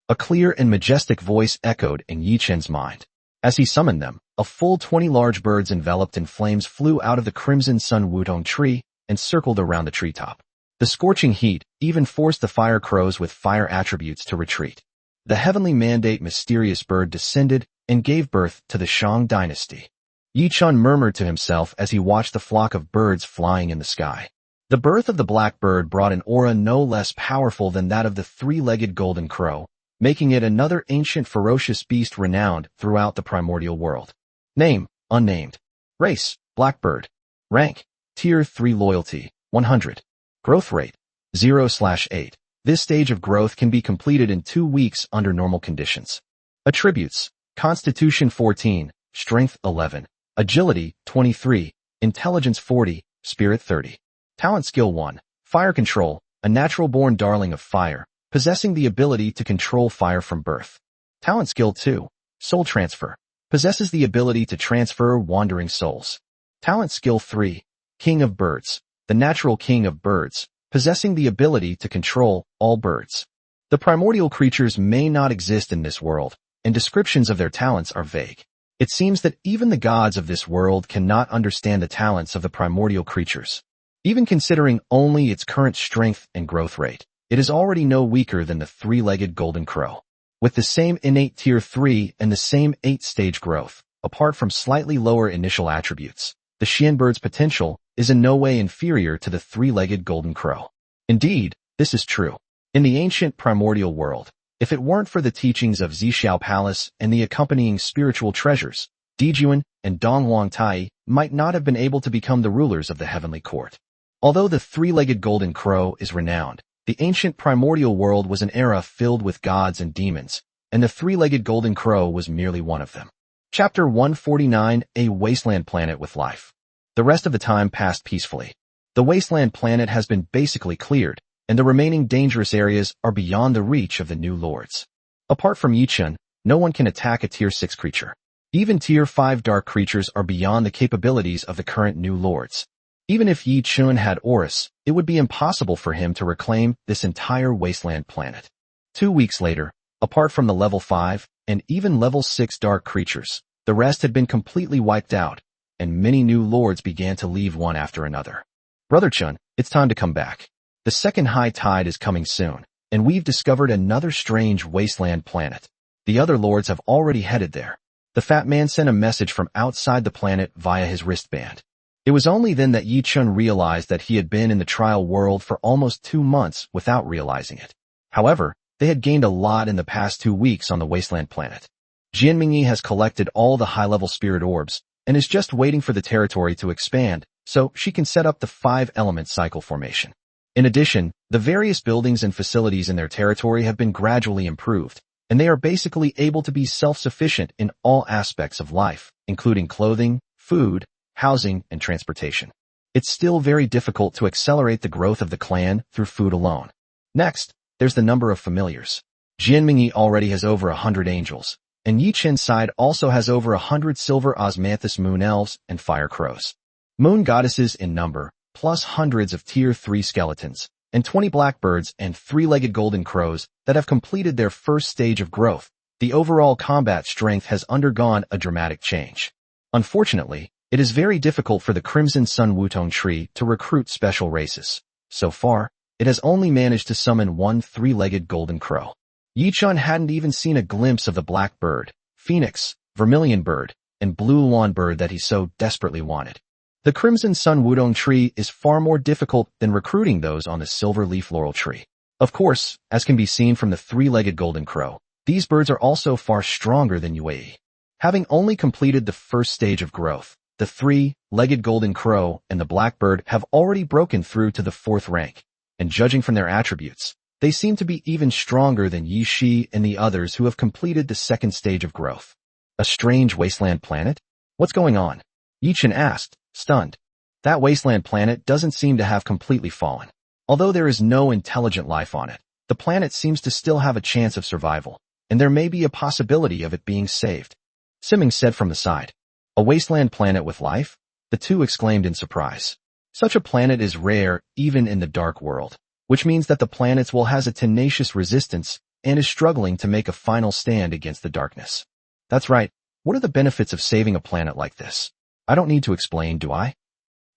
A clear and majestic voice echoed in Yi-Chun's mind. As he summoned them, a full 20 large birds enveloped in flames flew out of the Crimson Sun Wudong tree and circled around the treetop. The scorching heat even forced the fire crows with fire attributes to retreat. The heavenly mandate mysterious bird descended and gave birth to the Shang dynasty. Yi-Chun murmured to himself as he watched the flock of birds flying in the sky. The birth of the blackbird brought an aura no less powerful than that of the 3-legged golden crow, making it another ancient ferocious beast renowned throughout the primordial world. Name, unnamed. Race, blackbird. Rank, tier 3 loyalty, 100. Growth rate, 0/8. This stage of growth can be completed in 2 weeks under normal conditions. Attributes, Constitution 14, Strength 11, Agility 23, Intelligence 40, Spirit 30. Talent Skill 1, Fire Control, a natural-born darling of fire, possessing the ability to control fire from birth. Talent Skill 2, Soul Transfer, possesses the ability to transfer wandering souls. Talent Skill 3, King of Birds, the natural king of birds, possessing the ability to control all birds. The primordial creatures may not exist in this world, and descriptions of their talents are vague. It seems that even the gods of this world cannot understand the talents of the primordial creatures. Even considering only its current strength and growth rate, it is already no weaker than the three-legged golden crow. With the same innate tier 3 and the same 8-stage growth, apart from slightly lower initial attributes, the Xian bird's potential is in no way inferior to the three-legged golden crow. Indeed, this is true. In the ancient primordial world, if it weren't for the teachings of Zhixiao Palace and the accompanying spiritual treasures, Dijuan and Donghuang Tai might not have been able to become the rulers of the heavenly court. Although the three-legged golden crow is renowned, the ancient primordial world was an era filled with gods and demons, and the three-legged golden crow was merely one of them. Chapter 149, A Wasteland Planet with Life. The rest of the time passed peacefully. The wasteland planet has been basically cleared, and the remaining dangerous areas are beyond the reach of the new lords. Apart from Yichun, no one can attack a tier 6 creature. Even tier 5 dark creatures are beyond the capabilities of the current new lords. Even if Yichun had Horus, it would be impossible for him to reclaim this entire wasteland planet. 2 weeks later, apart from the level 5 and even level 6 dark creatures, the rest had been completely wiped out, and many new lords began to leave one after another. Brother Chun, it's time to come back. The second high tide is coming soon, and we've discovered another strange wasteland planet. The other lords have already headed there. The fat man sent a message from outside the planet via his wristband. It was only then that Yi Chun realized that he had been in the trial world for almost 2 months without realizing it. However, they had gained a lot in the past 2 weeks on the wasteland planet. Jian Mingyi has collected all the high-level spirit orbs and is just waiting for the territory to expand so she can set up the 5-element cycle formation. In addition, the various buildings and facilities in their territory have been gradually improved, and they are basically able to be self-sufficient in all aspects of life, including clothing, food, housing, and transportation. It's still very difficult to accelerate the growth of the clan through food alone. Next, there's the number of familiars. Jian Mingyi already has over 100 angels, and Yi Chen's side also has over 100 silver osmanthus moon elves and fire crows. Moon goddesses in number, plus hundreds of tier 3 skeletons, and 20 blackbirds and 3-legged golden crows that have completed their first stage of growth. The overall combat strength has undergone a dramatic change. Unfortunately, it is very difficult for the Crimson Sun Wutong tree to recruit special races. So far, it has only managed to summon one 3-legged golden crow. Yi Chun hadn't even seen a glimpse of the black bird, phoenix, vermilion bird, and blue lawn bird that he so desperately wanted. The Crimson Sun Wudong tree is far more difficult than recruiting those on the silver leaf laurel tree. Of course, as can be seen from the 3-legged golden crow, these birds are also far stronger than Yue. Having only completed the first stage of growth, the 3-legged golden crow and the blackbird have already broken through to the 4th rank, and judging from their attributes, they seem to be even stronger than Yi Shi and the others who have completed the 2nd stage of growth. A strange wasteland planet? What's going on? Yi Chen asked, stunned. That wasteland planet doesn't seem to have completely fallen. Although there is no intelligent life on it, the planet seems to still have a chance of survival, and there may be a possibility of it being saved. Simming said from the side. A wasteland planet with life? The two exclaimed in surprise. Such a planet is rare even in the dark world, which means that the planet has a tenacious resistance and is struggling to make a final stand against the darkness. That's right. What are the benefits of saving a planet like this? I don't need to explain, do I?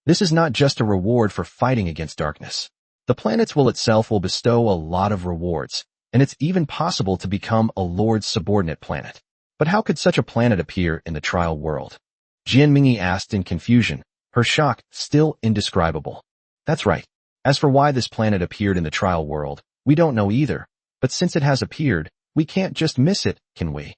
This is not just a reward for fighting against darkness. The planet's will itself will bestow a lot of rewards, and it's even possible to become a lord's subordinate planet. But how could such a planet appear in the trial world? Jian Mingyi asked in confusion, her shock still indescribable. That's right. As for why this planet appeared in the trial world, we don't know either, but since it has appeared, we can't just miss it, can we?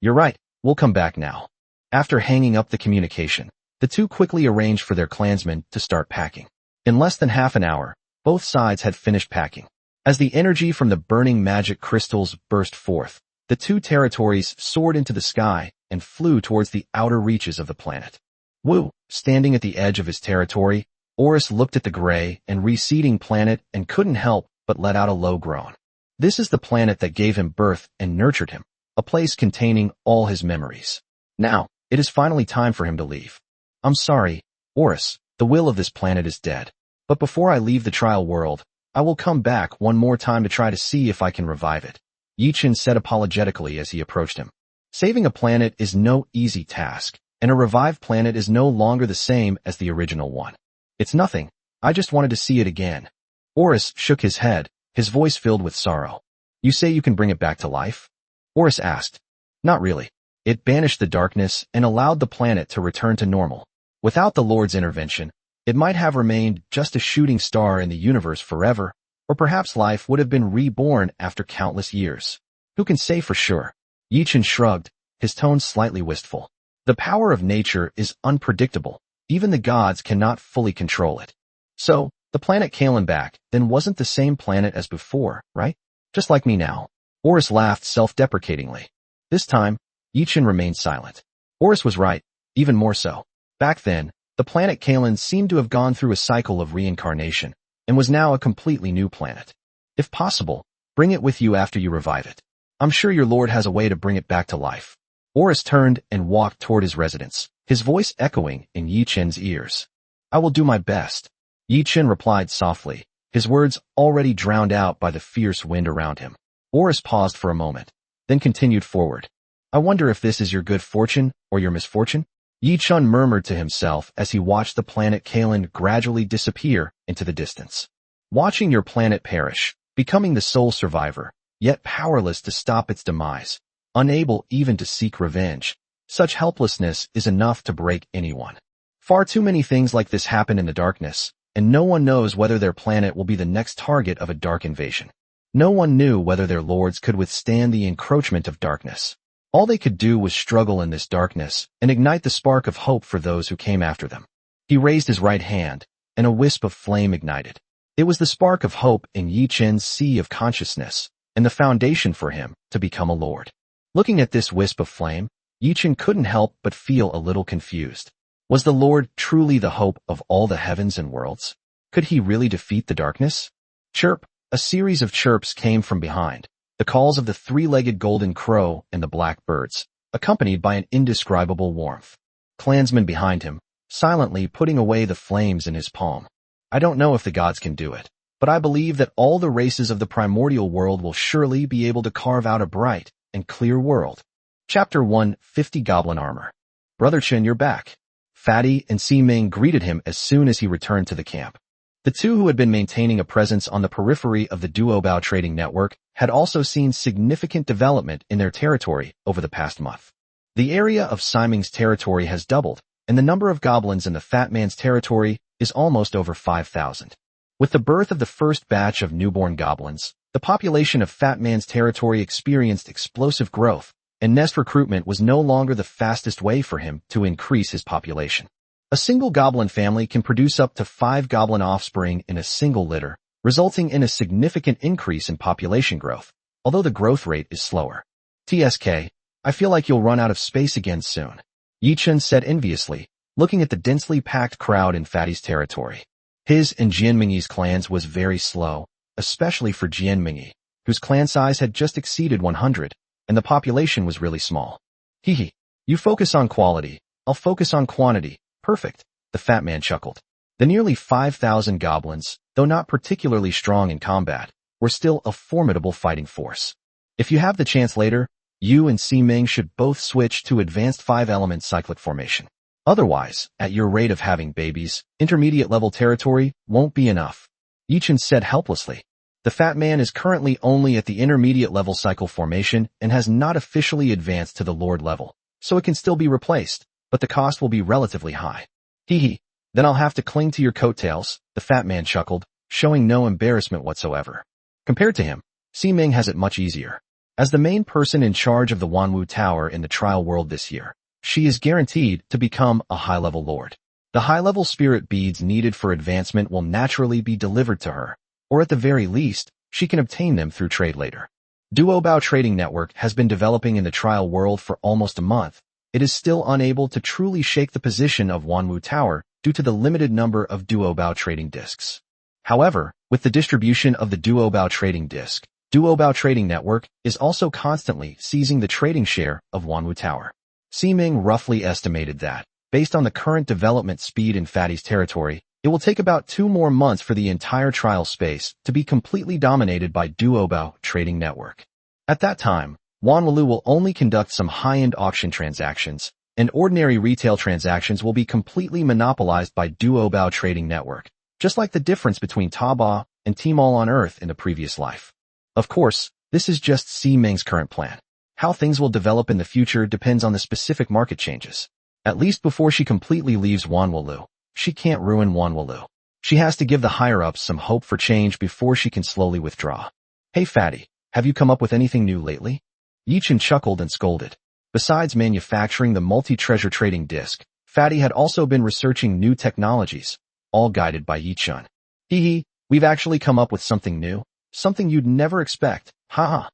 You're right, we'll come back now. After hanging up the communication, the two quickly arranged for their clansmen to start packing. In less than half an hour, both sides had finished packing. As the energy from the burning magic crystals burst forth, the two territories soared into the sky and flew towards the outer reaches of the planet. Wu, standing at the edge of his territory, Horus looked at the gray and receding planet and couldn't help but let out a low groan. This is the planet that gave him birth and nurtured him, a place containing all his memories. Now, it is finally time for him to leave. I'm sorry, Horus, the will of this planet is dead. But before I leave the trial world, I will come back one more time to try to see if I can revive it. Yi-Chin said apologetically as he approached him. Saving a planet is no easy task, and a revived planet is no longer the same as the original one. It's nothing. I just wanted to see it again. Oris shook his head, his voice filled with sorrow. You say you can bring it back to life? Oris asked. Not really. It banished the darkness and allowed the planet to return to normal. Without the Lord's intervention, it might have remained just a shooting star in the universe forever, or perhaps life would have been reborn after countless years. Who can say for sure? Yi-Chin shrugged, his tone slightly wistful. The power of nature is unpredictable. Even the gods cannot fully control it. So, the planet Kalen back then wasn't the same planet as before, right? Just like me now. Oris laughed self-deprecatingly. This time, Yi-Chin remained silent. Oris was right, even more so. Back then, the planet Kalen seemed to have gone through a cycle of reincarnation, and was now a completely new planet. If possible, bring it with you after you revive it. I'm sure your lord has a way to bring it back to life. Oris turned and walked toward his residence, his voice echoing in Yi-Chin's ears. I will do my best. Yi-Chin replied softly, his words already drowned out by the fierce wind around him. Oris paused for a moment, then continued forward. I wonder if this is your good fortune or your misfortune? Yi-Chin murmured to himself as he watched the planet Kalen gradually disappear into the distance. Watching your planet perish, becoming the sole survivor, yet powerless to stop its demise, unable even to seek revenge. Such helplessness is enough to break anyone. Far too many things like this happen in the darkness, and no one knows whether their planet will be the next target of a dark invasion. No one knew whether their lords could withstand the encroachment of darkness. All they could do was struggle in this darkness and ignite the spark of hope for those who came after them. He raised his right hand, and a wisp of flame ignited. It was the spark of hope in Yi-Chin's sea of consciousness, and the foundation for him to become a lord. Looking at this wisp of flame, Yi-Chin couldn't help but feel a little confused. Was the Lord truly the hope of all the heavens and worlds? Could he really defeat the darkness? Chirp! A series of chirps came from behind, the calls of the three-legged golden crow and the black birds, accompanied by an indescribable warmth. Clansmen behind him, silently putting away the flames in his palm. I don't know if the gods can do it, but I believe that all the races of the primordial world will surely be able to carve out a bright and clear world. Chapter 150 Goblin Armor. Brother Chin, you're back. Fatty and Si-Ming greeted him as soon as he returned to the camp. The two who had been maintaining a presence on the periphery of the Duobao trading network had also seen significant development in their territory over the past month. The area of Si-Ming's territory has doubled, and the number of goblins in the Fat Man's territory is almost over 5,000. With the birth of the first batch of newborn goblins, the population of Fat Man's territory experienced explosive growth, and nest recruitment was no longer the fastest way for him to increase his population. A single goblin family can produce up to 5 goblin offspring in a single litter, resulting in a significant increase in population growth, although the growth rate is slower. TSK, I feel like you'll run out of space again soon, Yi-Chin said enviously, looking at the densely packed crowd in Fatty's territory. His and Jianmingyi's clans was very slow, especially for Jianmingyi, whose clan size had just exceeded 100, and the population was really small. Hehe, you focus on quality, I'll focus on quantity. Perfect, the Fat Man chuckled. The nearly 5,000 goblins, though not particularly strong in combat, were still a formidable fighting force. If you have the chance later, you and Si-Ming should both switch to advanced 5-element cyclic formation. Otherwise, at your rate of having babies, intermediate-level territory won't be enough. Yi-Chin said helplessly. The Fat Man is currently only at the intermediate-level cycle formation and has not officially advanced to the Lord level, so it can still be replaced, but the cost will be relatively high. Hehe, then I'll have to cling to your coattails, the Fat Man chuckled, showing no embarrassment whatsoever. Compared to him, Si-Ming has it much easier. As the main person in charge of the Wanwu Tower in the trial world this year, she is guaranteed to become a high-level lord. The high-level spirit beads needed for advancement will naturally be delivered to her, or at the very least, she can obtain them through trade later. Duobao Trading Network has been developing in the trial world for almost a month. It is still unable to truly shake the position of Wanwu Tower due to the limited number of Duobao trading discs. However, with the distribution of the Duobao trading disc, Duobao Trading Network is also constantly seizing the trading share of Wanwu Tower. Si-Ming roughly estimated that, based on the current development speed in Fatty's territory, it will take about 2 more months for the entire trial space to be completely dominated by Duobao Trading Network. At that time, Wanwalu will only conduct some high-end auction transactions, and ordinary retail transactions will be completely monopolized by Duobao Trading Network, just like the difference between Taobao and Tmall on Earth in the previous life. Of course, this is just Si Ming's current plan. How things will develop in the future depends on the specific market changes. At least before she completely leaves Wanwalu, she can't ruin Wanwalu. She has to give the higher-ups some hope for change before she can slowly withdraw. Hey Fatty, have you come up with anything new lately? Yichun chuckled and scolded. Besides manufacturing the multi-treasure trading disc, Fatty had also been researching new technologies, all guided by Yichun. Hee, we've actually come up with something new, something you'd never expect, haha.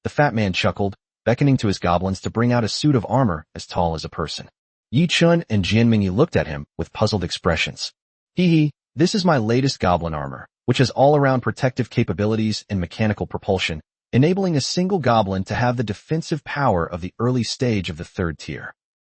The fat man chuckled, beckoning to his goblins to bring out a suit of armor as tall as a person. Yichun and Jianmingyi looked at him with puzzled expressions. Hee, this is my latest goblin armor, which has all-around protective capabilities and mechanical propulsion, enabling a single goblin to have the defensive power of the early stage of the 3rd tier.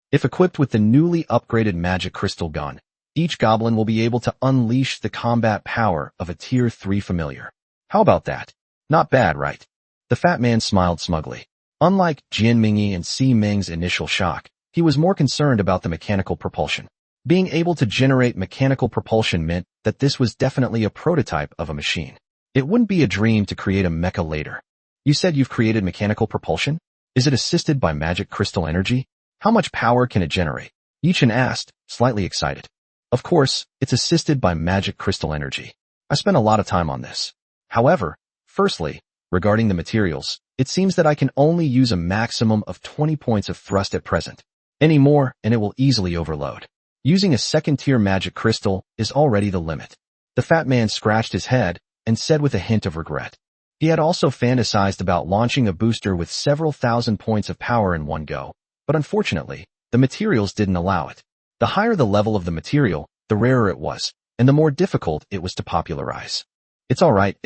If equipped with the newly upgraded magic crystal gun, each goblin will be able to unleash the combat power of a tier 3 familiar. How about that? Not bad, right? The fat man smiled smugly. Unlike Jianmingyi and Si Ming's initial shock, he was more concerned about the mechanical propulsion. Being able to generate mechanical propulsion meant that this was definitely a prototype of a machine. It wouldn't be a dream to create a mecha later. You said you've created mechanical propulsion? Is it assisted by magic crystal energy? How much power can it generate? Yichun asked, slightly excited. Of course, it's assisted by magic crystal energy. I spent a lot of time on this. However, firstly, regarding the materials, it seems that I can only use a maximum of 20 points of thrust at present. Any more, and it will easily overload. Using a 2nd-tier magic crystal is already the limit. The fat man scratched his head and said with a hint of regret. He had also fantasized about launching a booster with several thousand points of power in one go, but unfortunately, the materials didn't allow it. The higher the level of the material, the rarer it was, and the more difficult it was to popularize. It's alright.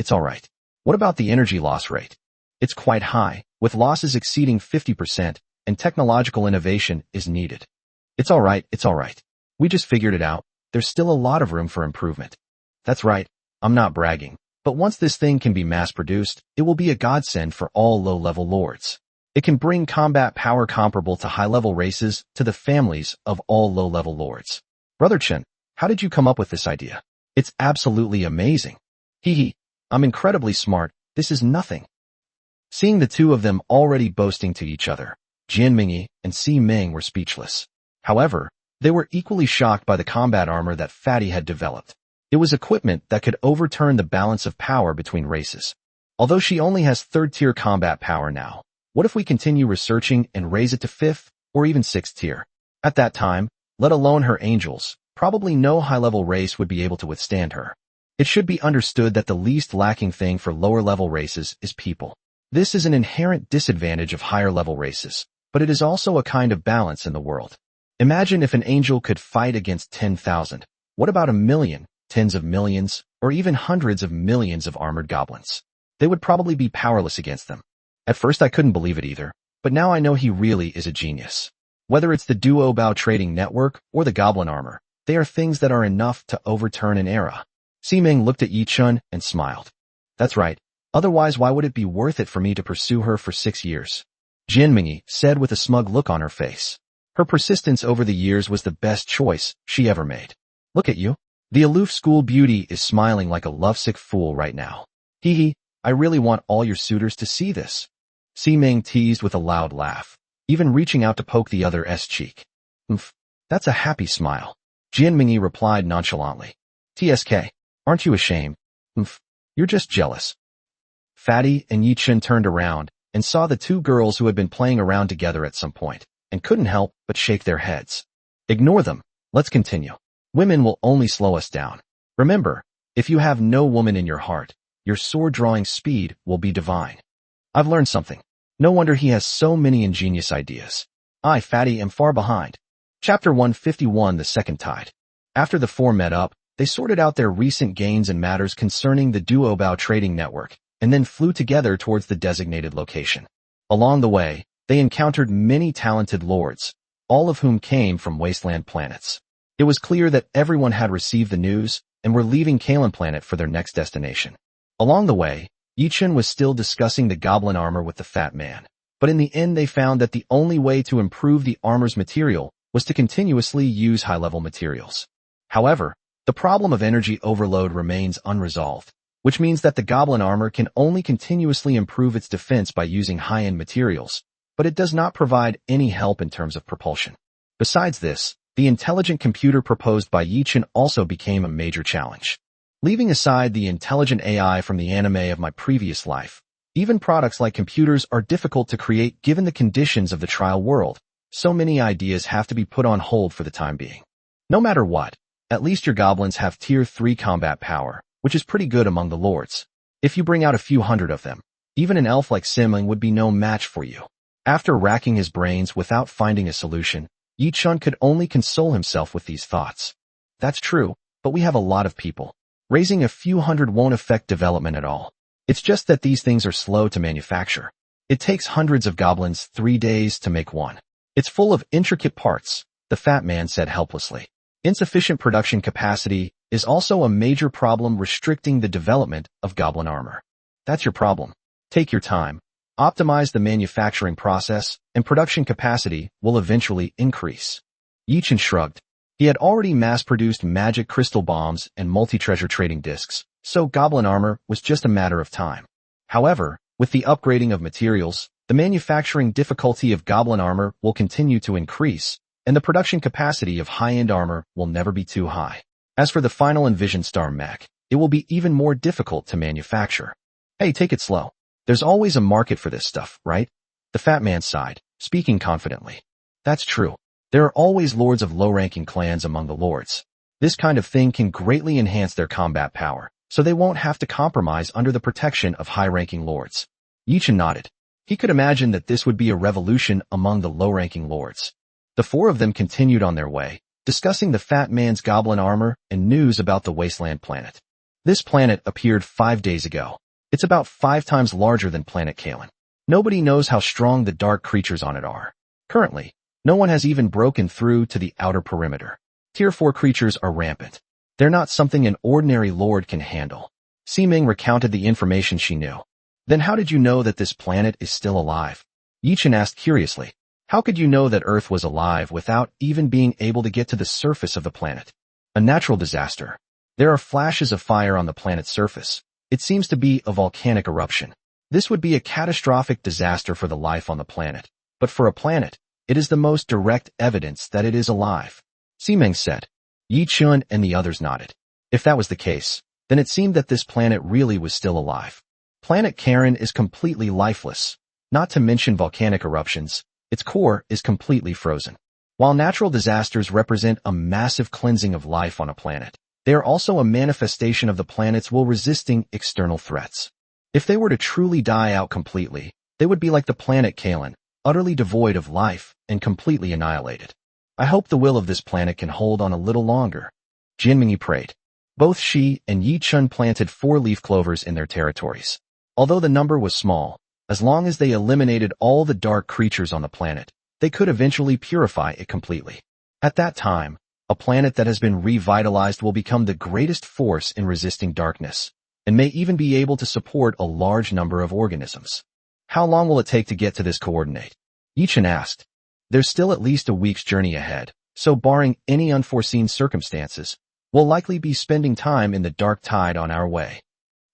What about the energy loss rate? It's quite high, with losses exceeding 50%, and technological innovation is needed. It's alright. We just figured it out. There's still a lot of room for improvement. That's right, I'm not bragging, but once this thing can be mass-produced, it will be a godsend for all low-level lords. It can bring combat power comparable to high-level races to the families of all low-level lords. Brother Chen, how did you come up with this idea? It's absolutely amazing. I'm incredibly smart, this is nothing. Seeing the two of them already boasting to each other, Jianmingyi and Si Ming were speechless. However, they were equally shocked by the combat armor that Fatty had developed. It was equipment that could overturn the balance of power between races. Although she only has 3rd-tier combat power now, what if we continue researching and raise it to 5th or even 6th tier? At that time, let alone her angels, probably no high-level race would be able to withstand her. It should be understood that the least lacking thing for lower-level races is people. This is an inherent disadvantage of higher-level races, but it is also a kind of balance in the world. Imagine if an angel could fight against 10,000. What about 1,000,000, tens of millions, or even hundreds of millions of armored goblins? They would probably be powerless against them. At first I couldn't believe it either, but now I know he really is a genius. Whether it's the Duobao Trading Network or the goblin armor, they are things that are enough to overturn an era. Si Ming looked at Yichun and smiled. That's right. Otherwise, why would it be worth it for me to pursue her for 6 years? Jianmingyi said with a smug look on her face. Her persistence over the years was the best choice she ever made. Look at you. The aloof school beauty is smiling like a lovesick fool right now. I really want all your suitors to see this. Si Ming teased with a loud laugh, even reaching out to poke the other's cheek. That's a happy smile. Jianmingyi replied nonchalantly. TSK, aren't you ashamed? You're just jealous. Fatty and Yichun turned around and saw the two girls who had been playing around together at some point, and couldn't help but shake their heads. Ignore them. Let's continue. Women will only slow us down. Remember, if you have no woman in your heart, your sword-drawing speed will be divine. I've learned something. No wonder he has so many ingenious ideas. I, Fatty, am far behind. Chapter 151, The Second Tide. After the four met up, they sorted out their recent gains and matters concerning the Duobao Trading Network, and then flew together towards the designated location. Along the way, they encountered many talented lords, all of whom came from wasteland planets. It was clear that everyone had received the news and were leaving Kalen Planet for their next destination. Along the way, Yichun was still discussing the goblin armor with the fat man, but in the end they found that the only way to improve the armor's material was to continuously use high-level materials. However, the problem of energy overload remains unresolved, which means that the goblin armor can only continuously improve its defense by using high-end materials, but it does not provide any help in terms of propulsion. Besides this, the intelligent computer proposed by Yichun also became a major challenge. Leaving aside the intelligent AI from the anime of my previous life, even products like computers are difficult to create given the conditions of the trial world, so many ideas have to be put on hold for the time being. No matter what, at least your goblins have tier 3 combat power, which is pretty good among the lords. If you bring out a few hundred of them, even an elf like Simling would be no match for you. After racking his brains without finding a solution, Yichun could only console himself with these thoughts. That's true, but we have a lot of people. Raising a few hundred won't affect development at all. It's just that these things are slow to manufacture. It takes hundreds of goblins 3 days to make one. It's full of intricate parts, the fat man said helplessly. Insufficient production capacity is also a major problem restricting the development of goblin armor. That's your problem. Take your time. Optimize the manufacturing process, and production capacity will eventually increase. Yichun shrugged. He had already mass-produced magic crystal bombs and multi-treasure trading discs, so goblin armor was just a matter of time. However, with the upgrading of materials, the manufacturing difficulty of goblin armor will continue to increase, and the production capacity of high-end armor will never be too high. As for the final Envision Star mech, it will be even more difficult to manufacture. Hey, take it slow. There's always a market for this stuff, right? The fat man sighed, speaking confidently. That's true. There are always lords of low-ranking clans among the lords. This kind of thing can greatly enhance their combat power, so they won't have to compromise under the protection of high-ranking lords. Yichun nodded. He could imagine that this would be a revolution among the low-ranking lords. The four of them continued on their way, discussing the fat man's goblin armor and news about the wasteland planet. This planet appeared 5 days ago. It's about 5 times larger than planet Kalen. Nobody knows how strong the dark creatures on it are. Currently, no one has even broken through to the outer perimeter. Tier 4 creatures are rampant. They're not something an ordinary lord can handle. Siming recounted the information she knew. Then how did you know that this planet is still alive? Yichun asked curiously. How could you know that Earth was alive without even being able to get to the surface of the planet? A natural disaster. There are flashes of fire on the planet's surface. It seems to be a volcanic eruption. This would be a catastrophic disaster for the life on the planet. But for a planet, it is the most direct evidence that it is alive. Siming said. Yichun and the others nodded. If that was the case, then it seemed that this planet really was still alive. Planet Karen is completely lifeless. Not to mention volcanic eruptions, its core is completely frozen. While natural disasters represent a massive cleansing of life on a planet, they are also a manifestation of the planet's will resisting external threats. If they were to truly die out completely, they would be like the planet Kalen, utterly devoid of life and completely annihilated. I hope the will of this planet can hold on a little longer. Jinmingi prayed. Both she and Yichun planted 4 leaf clovers in their territories. Although the number was small, as long as they eliminated all the dark creatures on the planet, they could eventually purify it completely. At that time, a planet that has been revitalized will become the greatest force in resisting darkness, and may even be able to support a large number of organisms. How long will it take to get to this coordinate? Yichun asked. There's still at least a week's journey ahead, so barring any unforeseen circumstances, we'll likely be spending time in the dark tide on our way.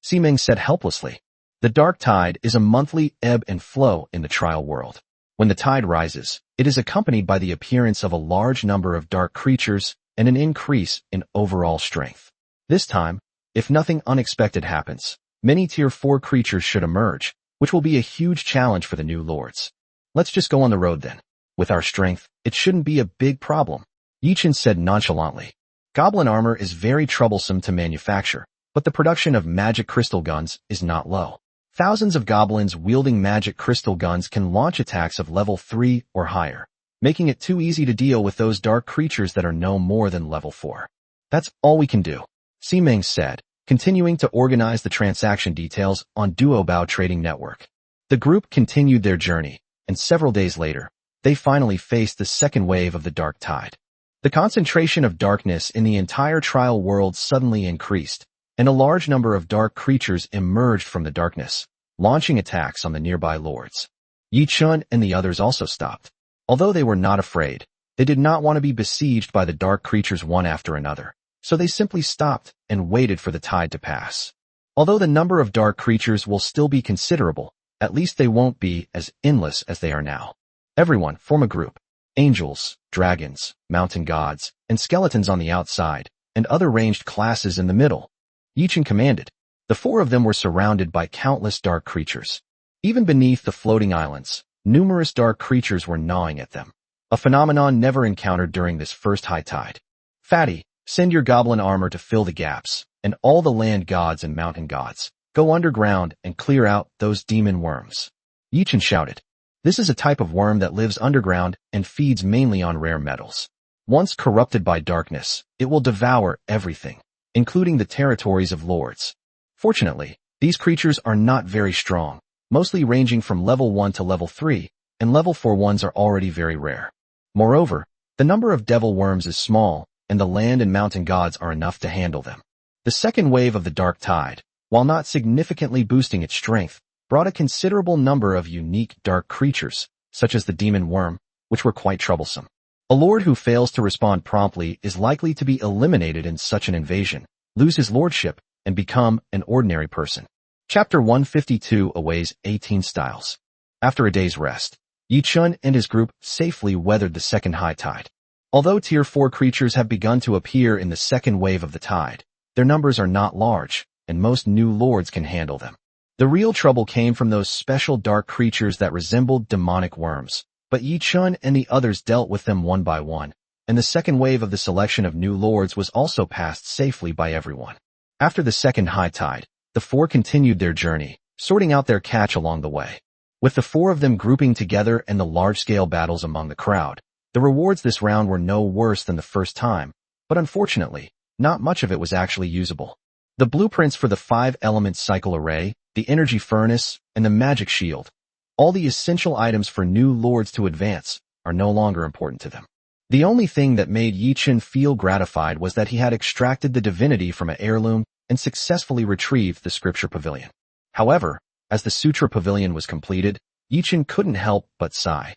Siming said helplessly. The dark tide is a monthly ebb and flow in the trial world. When the tide rises, it is accompanied by the appearance of a large number of dark creatures and an increase in overall strength. This time, if nothing unexpected happens, many tier 4 creatures should emerge, which will be a huge challenge for the new lords. Let's just go on the road then. With our strength, it shouldn't be a big problem. Yichun said nonchalantly. Goblin armor is very troublesome to manufacture, but the production of magic crystal guns is not low. Thousands of goblins wielding magic crystal guns can launch attacks of level 3 or higher, making it too easy to deal with those dark creatures that are no more than level 4. That's all we can do, Siming said, continuing to organize the transaction details on Duobao Trading Network. The group continued their journey, and several days later, they finally faced the second wave of the dark tide. The concentration of darkness in the entire trial world suddenly increased, and a large number of dark creatures emerged from the darkness, launching attacks on the nearby lords. Yi Chun and the others also stopped. Although they were not afraid, they did not want to be besieged by the dark creatures one after another, so they simply stopped and waited for the tide to pass. Although the number of dark creatures will still be considerable, at least they won't be as endless as they are now. Everyone form a group. Angels, dragons, mountain gods, and skeletons on the outside, and other ranged classes in the middle. Yi Chun commanded. The four of them were surrounded by countless dark creatures. Even beneath the floating islands, numerous dark creatures were gnawing at them, a phenomenon never encountered during this first high tide. Fatty, send your goblin armor to fill the gaps, and all the land gods and mountain gods, go underground and clear out those demon worms. Yi Chun shouted. This is a type of worm that lives underground and feeds mainly on rare metals. Once corrupted by darkness, it will devour everything, including the territories of lords. Fortunately, these creatures are not very strong, mostly ranging from level 1 to level 3, and level 4 ones are already very rare. Moreover, the number of devil worms is small, and the land and mountain gods are enough to handle them. The second wave of the dark tide, while not significantly boosting its strength, brought a considerable number of unique dark creatures, such as the demon worm, which were quite troublesome. A lord who fails to respond promptly is likely to be eliminated in such an invasion, lose his lordship, and become an ordinary person. Chapter 152 Away's 18 Styles. After a day's rest, Yi Chun and his group safely weathered the second high tide. Although Tier 4 creatures have begun to appear in the second wave of the tide, their numbers are not large, and most new lords can handle them. The real trouble came from those special dark creatures that resembled demonic worms, but Yi Chun and the others dealt with them one by one, and the second wave of the selection of new lords was also passed safely by everyone. After the second high tide, the four continued their journey, sorting out their catch along the way. With the four of them grouping together and the large-scale battles among the crowd, the rewards this round were no worse than the first time, but unfortunately, not much of it was actually usable. The blueprints for the 5-element cycle array, the energy furnace, and the magic shield, all the essential items for new lords to advance, are no longer important to them. The only thing that made Yi Chun feel gratified was that he had extracted the divinity from an heirloom and successfully retrieved the scripture pavilion. However, as the sutra pavilion was completed, Yi Chun couldn't help but sigh.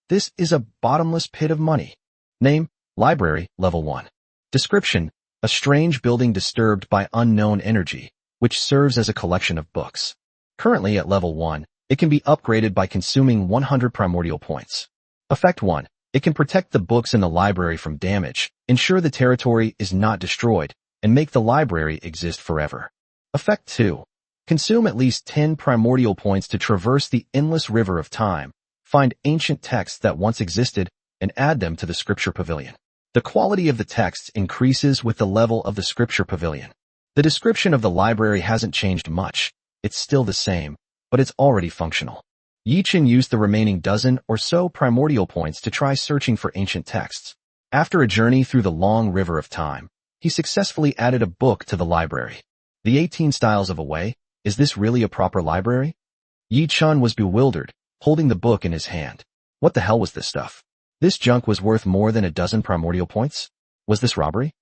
This is a bottomless pit of money. Name, Library, Level 1. Description, a strange building disturbed by unknown energy, which serves as a collection of books. Currently at level 1, it can be upgraded by consuming 100 primordial points. Effect 1. It can protect the books in the library from damage, ensure the territory is not destroyed, and make the library exist forever. Effect 2. Consume at least 10 primordial points to traverse the endless river of time, find ancient texts that once existed, and add them to the scripture pavilion. The quality of the texts increases with the level of the scripture pavilion. The description of the library hasn't changed much. It's still the same, but it's already functional. Yi Chun used the remaining dozen or so primordial points to try searching for ancient texts. After a journey through the long river of time, he successfully added a book to the library. The 18 Styles of Away, is this really a proper library? Yi Chun was bewildered, holding the book in his hand. What the hell was this stuff? This junk was worth more than a dozen primordial points? Was this robbery?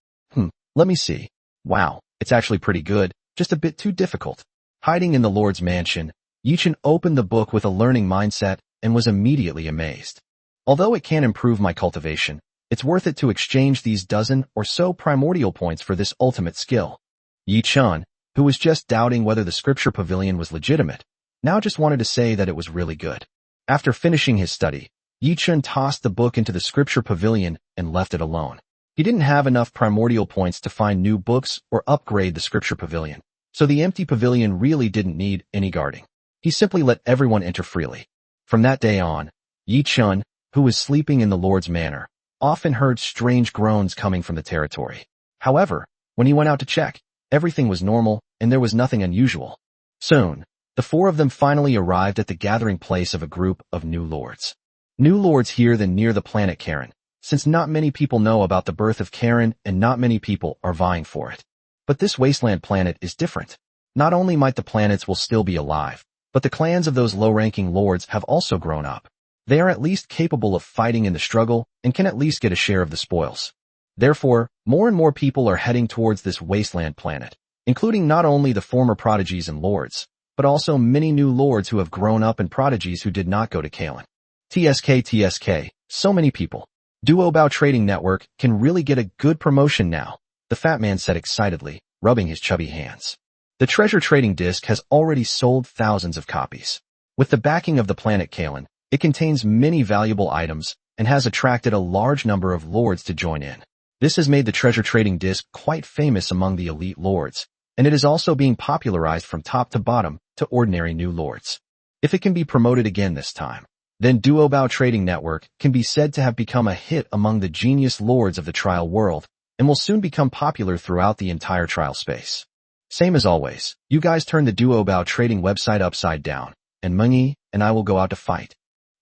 Let me see. Wow, it's actually pretty good, just a bit too difficult. Hiding in the Lord's mansion, Yi Chun opened the book with a learning mindset and was immediately amazed. Although it can improve my cultivation, it's worth it to exchange these dozen or so primordial points for this ultimate skill. Yi Chun, who was just doubting whether the scripture pavilion was legitimate, now just wanted to say that it was really good. After finishing his study, Yi Chun tossed the book into the scripture pavilion and left it alone. He didn't have enough primordial points to find new books or upgrade the scripture pavilion, so the empty pavilion really didn't need any guarding. He simply let everyone enter freely. From that day on, Yi Chun, who was sleeping in the Lord's manor, often heard strange groans coming from the territory. However, when he went out to check, everything was normal and there was nothing unusual. Soon, the four of them finally arrived at the gathering place of a group of new lords. New lords here than near the planet Karen, since not many people know about the birth of Karen and not many people are vying for it. But this wasteland planet is different. Not only might the planets will still be alive, but the clans of those low-ranking lords have also grown up. They are at least capable of fighting in the struggle and can at least get a share of the spoils. Therefore, more and more people are heading towards this wasteland planet. including not only the former prodigies and lords, but also many new lords who have grown up and prodigies who did not go to Kalen. TSK, so many people. Duobao Trading Network can really get a good promotion now, the fat man said excitedly, rubbing his chubby hands. The treasure trading disc has already sold thousands of copies. With the backing of the planet Kalen, it contains many valuable items and has attracted a large number of lords to join in. This has made the treasure trading disc quite famous among the elite lords, and it is also being popularized from top to bottom to ordinary new lords. If it can be promoted again this time, then Duobao Trading Network can be said to have become a hit among the genius lords of the trial world and will soon become popular throughout the entire trial space. Same as always, you guys turn the Duobao Trading website upside down, and Mungi and I will go out to fight.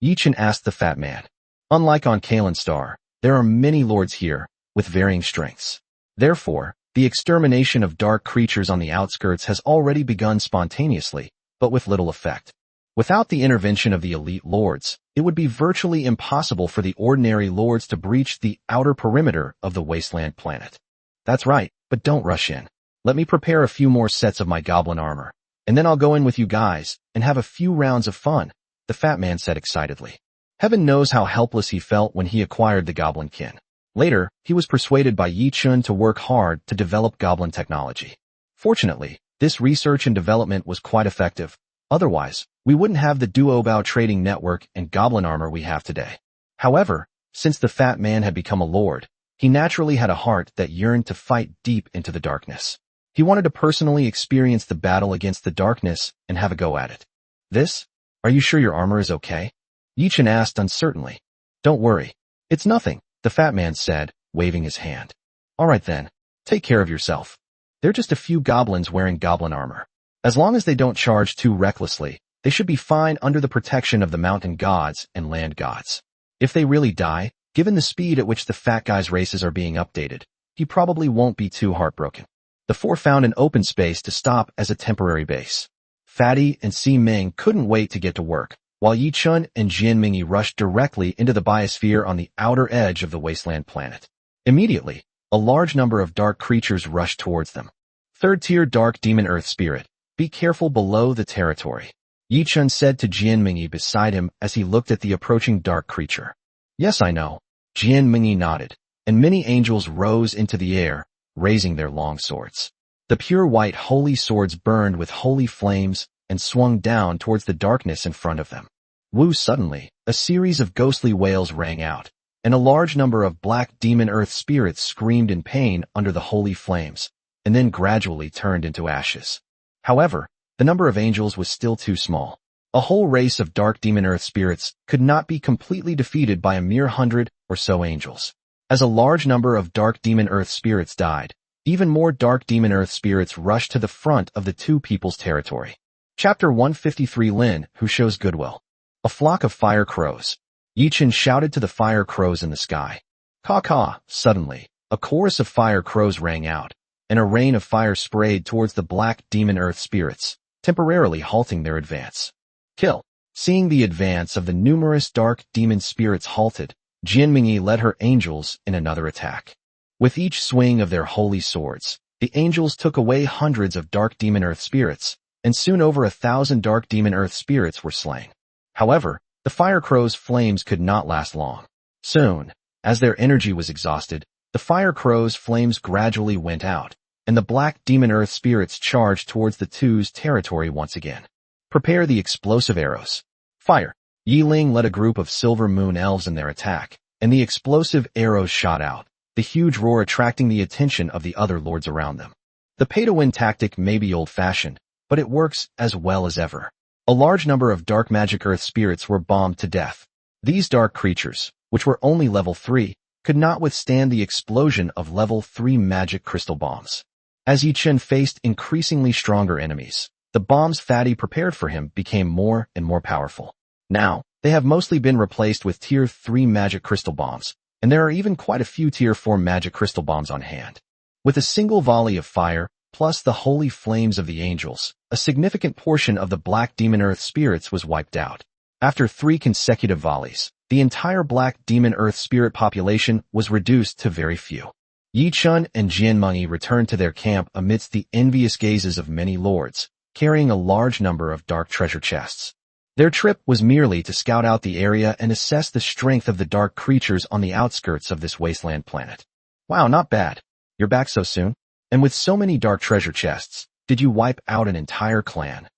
Yichen asked the fat man. Unlike on Kalen Star, there are many lords here, with varying strengths. Therefore, the extermination of dark creatures on the outskirts has already begun spontaneously, but with little effect. Without the intervention of the elite lords, it would be virtually impossible for the ordinary lords to breach the outer perimeter of the wasteland planet. That's right, but don't rush in. Let me prepare a few more sets of my goblin armor, and then I'll go in with you guys and have a few rounds of fun, the fat man said excitedly. Heaven knows how helpless he felt when he acquired the goblin kin. Later, he was persuaded by Yi Chun to work hard to develop goblin technology. Fortunately, this research and development was quite effective. Otherwise, we wouldn't have the Duobao Trading Network and goblin armor we have today. However, since the fat man had become a lord, he naturally had a heart that yearned to fight deep into the darkness. He wanted to personally experience the battle against the darkness and have a go at it. Are you sure your armor is okay? Yichen asked uncertainly. Don't worry. It's nothing, the fat man said, waving his hand. All right then, take care of yourself. They're just a few goblins wearing goblin armor. As long as they don't charge too recklessly, they should be fine under the protection of the mountain gods and land gods. If they really die, given the speed at which the fat guy's races are being updated, he probably won't be too heartbroken. The four found an open space to stop as a temporary base. Fatty and Si Ming couldn't wait to get to work, while Yi Chun and Jian Mingi rushed directly into the biosphere on the outer edge of the wasteland planet. Immediately, a large number of dark creatures rushed towards them. Third-tier dark demon earth spirit, be careful below the territory, Yi Chun said to Jian Mingi beside him as he looked at the approaching dark creature. Yes, I know. Jian Mingi nodded, and many angels rose into the air, raising their long swords. The pure white holy swords burned with holy flames and swung down towards the darkness in front of them. Woo! Suddenly, a series of ghostly wails rang out, and a large number of black demon earth spirits screamed in pain under the holy flames, and then gradually turned into ashes. However, the number of angels was still too small. A whole race of dark demon earth spirits could not be completely defeated by a mere 100 or so angels. As a large number of dark demon earth spirits died, even more dark demon earth spirits rushed to the front of the two people's territory. Chapter 153 Lin, who shows goodwill. A flock of fire crows. Yi Chun shouted to the fire crows in the sky. Caw-caw! Suddenly, a chorus of fire crows rang out, and a rain of fire sprayed towards the black demon earth spirits, temporarily halting their advance. Kill. Seeing the advance of the numerous dark demon spirits halted, Jian Mingi led her angels in another attack. With each swing of their holy swords, the angels took away hundreds of dark demon earth spirits, and soon over 1,000 dark demon earth spirits were slain. However, the fire crow's flames could not last long. Soon, as their energy was exhausted, the fire crow's flames gradually went out, and the black demon earth spirits charged towards the two's territory once again. Prepare the explosive arrows. Fire. Yi Ling led a group of silver moon elves in their attack, and the explosive arrows shot out, the huge roar attracting the attention of the other lords around them. The pay-to-win tactic may be old-fashioned, but it works as well as ever. A large number of dark magic earth spirits were bombed to death. These dark creatures, which were only level 3, could not withstand the explosion of level 3 magic crystal bombs. As Yi Chun faced increasingly stronger enemies, the bombs Fatty prepared for him became more and more powerful. Now, they have mostly been replaced with tier 3 magic crystal bombs, and there are even quite a few tier 4 magic crystal bombs on hand. With a single volley of fire, plus the holy flames of the angels, a significant portion of the black demon earth spirits was wiped out. After 3 consecutive volleys, the entire black demon earth spirit population was reduced to very few. Yi Chun and Jian Mengyi returned to their camp amidst the envious gazes of many lords, carrying a large number of dark treasure chests. Their trip was merely to scout out the area and assess the strength of the dark creatures on the outskirts of this wasteland planet. Wow, not bad. You're back so soon? And with so many dark treasure chests, did you wipe out an entire clan?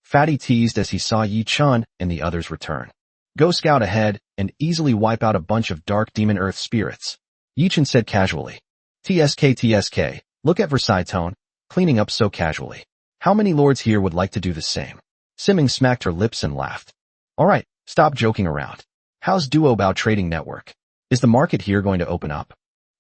Fatty teased as he saw Yi Chun and the others return. Go scout ahead and easily wipe out a bunch of dark demon earth spirits. Yi Chun said casually. TSK, look at Versailles tone, cleaning up so casually. How many lords here would like to do the same? Simming smacked her lips and laughed. Alright, stop joking around. How's Duo Bao Trading Network? Is the market here going to open up?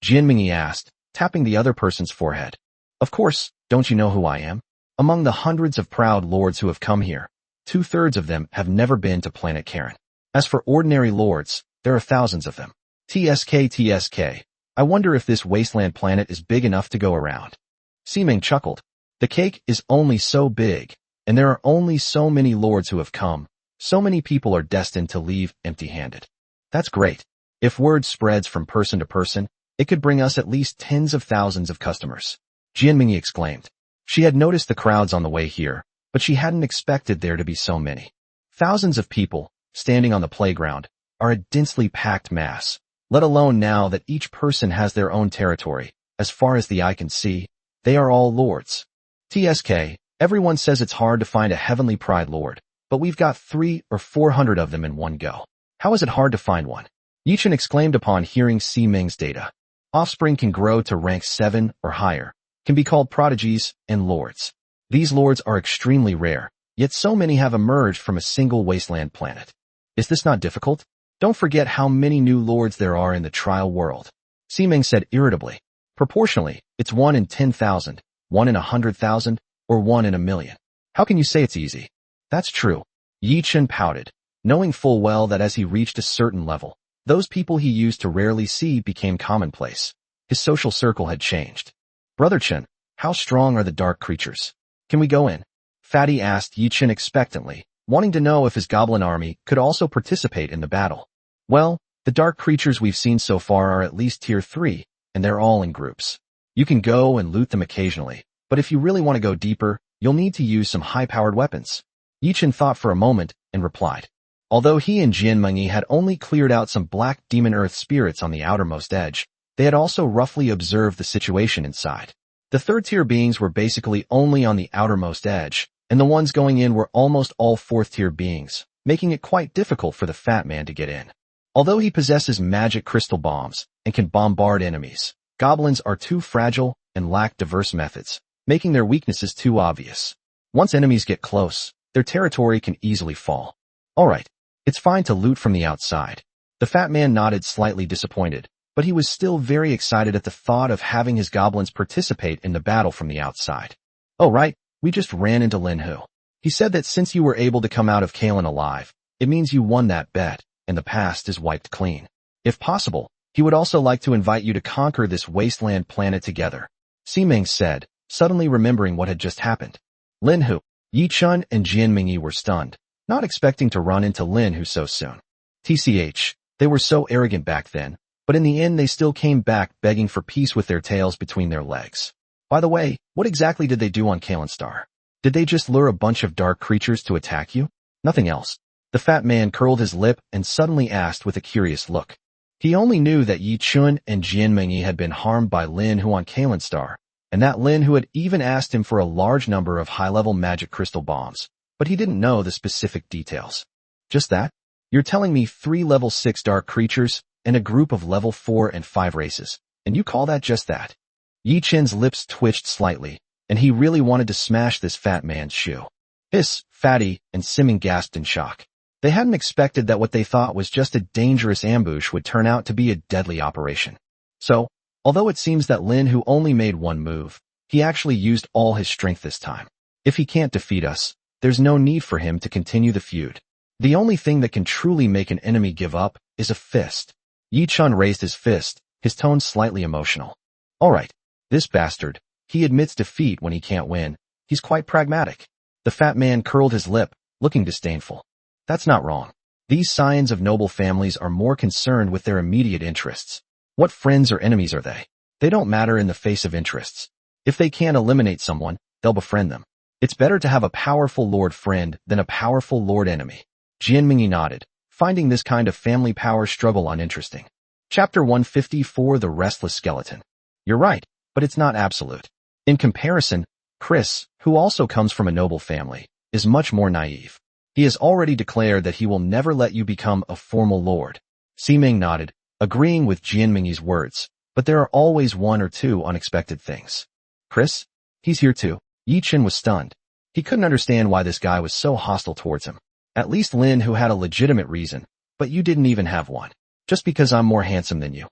Jian Mengyi asked, tapping the other person's forehead. Of course, don't you know who I am? Among the hundreds of proud lords who have come here, 2/3 of them have never been to planet Karen. As for ordinary lords, there are thousands of them. TSK, I wonder if this wasteland planet is big enough to go around. Siming chuckled. The cake is only so big, and there are only so many lords who have come. So many people are destined to leave empty-handed. That's great. If word spreads from person to person, it could bring us at least tens of thousands of customers. Jian Mengyi exclaimed. She had noticed the crowds on the way here, but she hadn't expected there to be so many. Thousands of people, standing on the playground, are a densely packed mass, let alone now that each person has their own territory. As far as the eye can see, they are all lords. TSK, everyone says it's hard to find a heavenly pride lord, but we've got 300 or 400 of them in one go. How is it hard to find one? Yi Chun exclaimed upon hearing Siming's data. Offspring can grow to rank 7 or higher, can be called prodigies and lords. These lords are extremely rare, yet so many have emerged from a single wasteland planet. Is this not difficult? Don't forget how many new lords there are in the trial world. Siming said irritably. Proportionally, it's 1 in 10,000, 1 in 100,000, or 1 in a million. How can you say it's easy? That's true. Yi Chun pouted, knowing full well that as he reached a certain level, those people he used to rarely see became commonplace. His social circle had changed. Brother Chun, how strong are the dark creatures? Can we go in? Fatty asked Yi Chun expectantly, wanting to know if his goblin army could also participate in the battle. Well, the dark creatures we've seen so far are at least tier 3, and they're all in groups. You can go and loot them occasionally, but if you really want to go deeper, you'll need to use some high-powered weapons. Yi Chun thought for a moment and replied. Although he and Jian Mengyi had only cleared out some black demon earth spirits on the outermost edge, they had also roughly observed the situation inside. The third-tier beings were basically only on the outermost edge, and the ones going in were almost all fourth-tier beings, making it quite difficult for the fat man to get in. Although he possesses magic crystal bombs and can bombard enemies, goblins are too fragile and lack diverse methods, making their weaknesses too obvious. Once enemies get close, their territory can easily fall. Alright, it's fine to loot from the outside. The fat man nodded, slightly disappointed, but he was still very excited at the thought of having his goblins participate in the battle from the outside. Oh right, we just ran into Lin Hu. He said that since you were able to come out of Kalen alive, it means you won that bet, and the past is wiped clean. If possible, he would also like to invite you to conquer this wasteland planet together. Siming said, suddenly remembering what had just happened. Lin Hu, Yi Chun and Jian Mengyi were stunned, not expecting to run into Lin Hu so soon. TCH, they were so arrogant back then, but in the end they still came back begging for peace with their tails between their legs. By the way, what exactly did they do on Kalen Star? Did they just lure a bunch of dark creatures to attack you? Nothing else. The fat man curled his lip and suddenly asked with a curious look. He only knew that Yi Chun and Jian Mengyi had been harmed by Lin Hu on Kalen Star, and that Lin Hu had even asked him for a large number of high-level magic crystal bombs, but he didn't know the specific details. Just that? You're telling me 3 level 6 dark creatures and a group of level 4 and 5 races, and you call that just that? Yi Chun's lips twitched slightly, and he really wanted to smash this fat man's shoe. Hiss, Fatty, and Siming gasped in shock. They hadn't expected that what they thought was just a dangerous ambush would turn out to be a deadly operation. So, although it seems that Lin Hu only made one move, he actually used all his strength this time. If he can't defeat us, there's no need for him to continue the feud. The only thing that can truly make an enemy give up is a fist. Yi Chun raised his fist, his tone slightly emotional. Alright, this bastard, he admits defeat when he can't win. He's quite pragmatic. The fat man curled his lip, looking disdainful. That's not wrong. These scions of noble families are more concerned with their immediate interests. What friends or enemies are they? They don't matter in the face of interests. If they can't eliminate someone, they'll befriend them. It's better to have a powerful lord friend than a powerful lord enemy. Jianmingyi nodded, finding this kind of family power struggle uninteresting. Chapter 154, The Restless Skeleton. You're right, but it's not absolute. In comparison, Chris, who also comes from a noble family, is much more naive. He has already declared that he will never let you become a formal lord. Siming nodded, agreeing with Jianmingyi's words, but there are always one or two unexpected things. Chris? He's here too. Yi Chen was stunned. He couldn't understand why this guy was so hostile towards him. At least Lin Hu had a legitimate reason, but you didn't even have one. Just because I'm more handsome than you.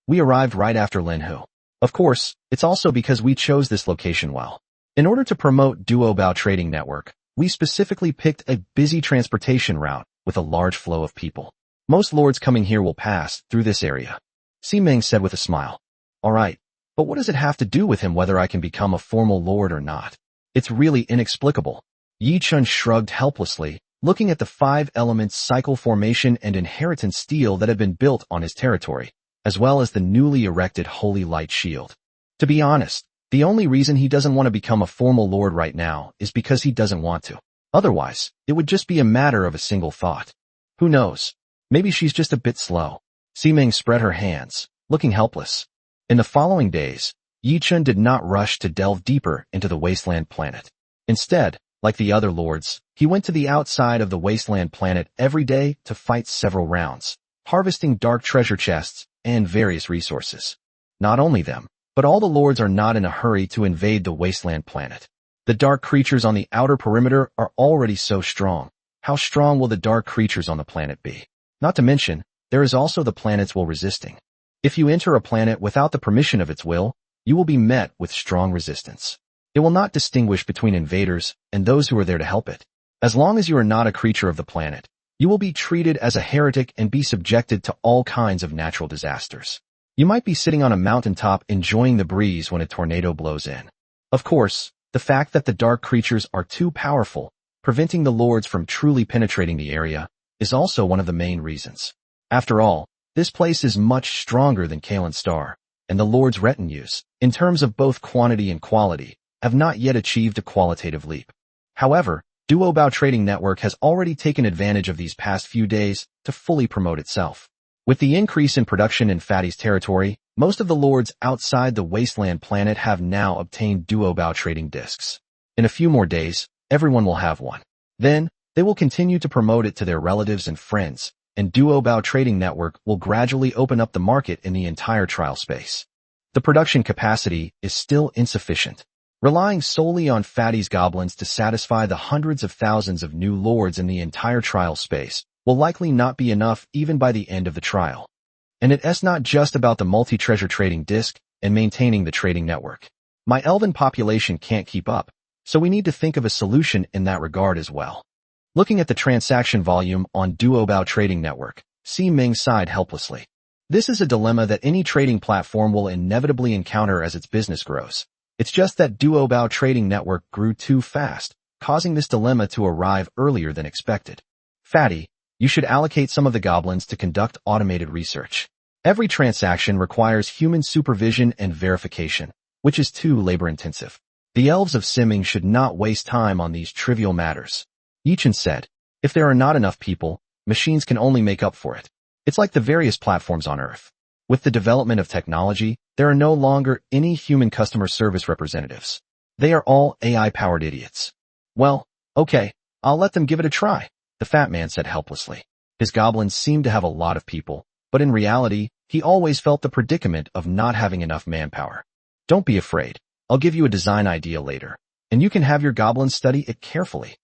We arrived right after Lin Hu. Of course, it's also because we chose this location well. In order to promote Duobao Trading Network, we specifically picked a busy transportation route with a large flow of people. Most lords coming here will pass through this area. Siming said with a smile. Alright, but what does it have to do with him whether I can become a formal lord or not? It's really inexplicable. Yi Chen shrugged helplessly, looking at the 5 elements cycle formation and inheritance stele that had been built on his territory, as well as the newly erected Holy Light Shield. To be honest, the only reason he doesn't want to become a formal lord right now is because he doesn't want to. Otherwise, it would just be a matter of a single thought. Who knows? Maybe she's just a bit slow. Siming spread her hands, looking helpless. In the following days, Yi Chen did not rush to delve deeper into the wasteland planet. Instead, like the other lords, he went to the outside of the wasteland planet every day to fight several rounds, harvesting dark treasure chests and various resources. Not only them, but all the lords are not in a hurry to invade the wasteland planet. The dark creatures on the outer perimeter are already so strong. How strong will the dark creatures on the planet be? Not to mention, there is also the planet's will resisting. If you enter a planet without the permission of its will, you will be met with strong resistance. It will not distinguish between invaders and those who are there to help it. As long as you are not a creature of the planet, you will be treated as a heretic and be subjected to all kinds of natural disasters. You might be sitting on a mountaintop enjoying the breeze when a tornado blows in. Of course, the fact that the dark creatures are too powerful, preventing the lords from truly penetrating the area, is also one of the main reasons. After all, this place is much stronger than Kalen Star, and the lord's retinues, in terms of both quantity and quality, have not yet achieved a qualitative leap. However, Duobao Trading Network has already taken advantage of these past few days to fully promote itself. With the increase in production in Fatty's territory, most of the lords outside the wasteland planet have now obtained Duobao trading discs. In a few more days, everyone will have one. Then, they will continue to promote it to their relatives and friends, and Duobao Trading Network will gradually open up the market in the entire trial space. The production capacity is still insufficient. Relying solely on Fatty's goblins to satisfy the hundreds of thousands of new lords in the entire trial space will likely not be enough even by the end of the trial. And it's not just about the multi-treasure trading disc and maintaining the trading network. My elven population can't keep up, so we need to think of a solution in that regard as well. Looking at the transaction volume on Duobao Trading Network, Siming sighed helplessly. This is a dilemma that any trading platform will inevitably encounter as its business grows. It's just that Duobao Trading Network grew too fast, causing this dilemma to arrive earlier than expected. Fatty, you should allocate some of the goblins to conduct automated research. Every transaction requires human supervision and verification, which is too labor-intensive. The elves of Siming should not waste time on these trivial matters. Yi Chen said, if there are not enough people, machines can only make up for it. It's like the various platforms on Earth. With the development of technology, there are no longer any human customer service representatives. They are all AI-powered idiots. Well, okay, I'll let them give it a try, the fat man said helplessly. His goblins seemed to have a lot of people, but in reality, he always felt the predicament of not having enough manpower. Don't be afraid. I'll give you a design idea later, and you can have your goblins study it carefully.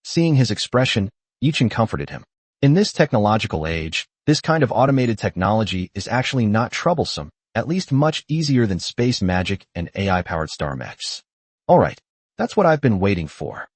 Seeing his expression, Yi Chen comforted him. In this technological age, this kind of automated technology is actually not troublesome, at least much easier than space magic and AI-powered star mechs. Alright, that's what I've been waiting for.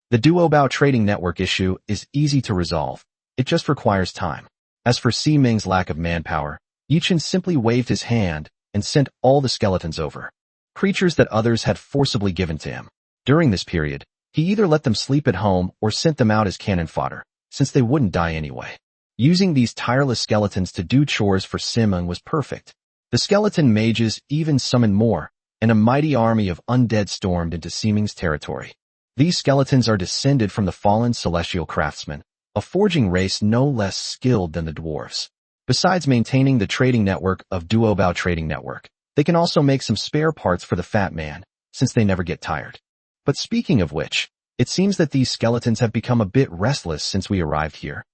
The Duobao Trading Network issue is easy to resolve. It just requires time. As for Siming's lack of manpower, Yi Chen simply waved his hand and sent all the skeletons over. Creatures that others had forcibly given to him. During this period, he either let them sleep at home or sent them out as cannon fodder, since they wouldn't die anyway. Using these tireless skeletons to do chores for Siming was perfect. The skeleton mages even summoned more, and a mighty army of undead stormed into Seeming's territory. These skeletons are descended from the fallen celestial craftsmen, a forging race no less skilled than the dwarves. Besides maintaining the trading network of Duobao Trading Network, they can also make some spare parts for the Fat Man, since they never get tired. But speaking of which, it seems that these skeletons have become a bit restless since we arrived here.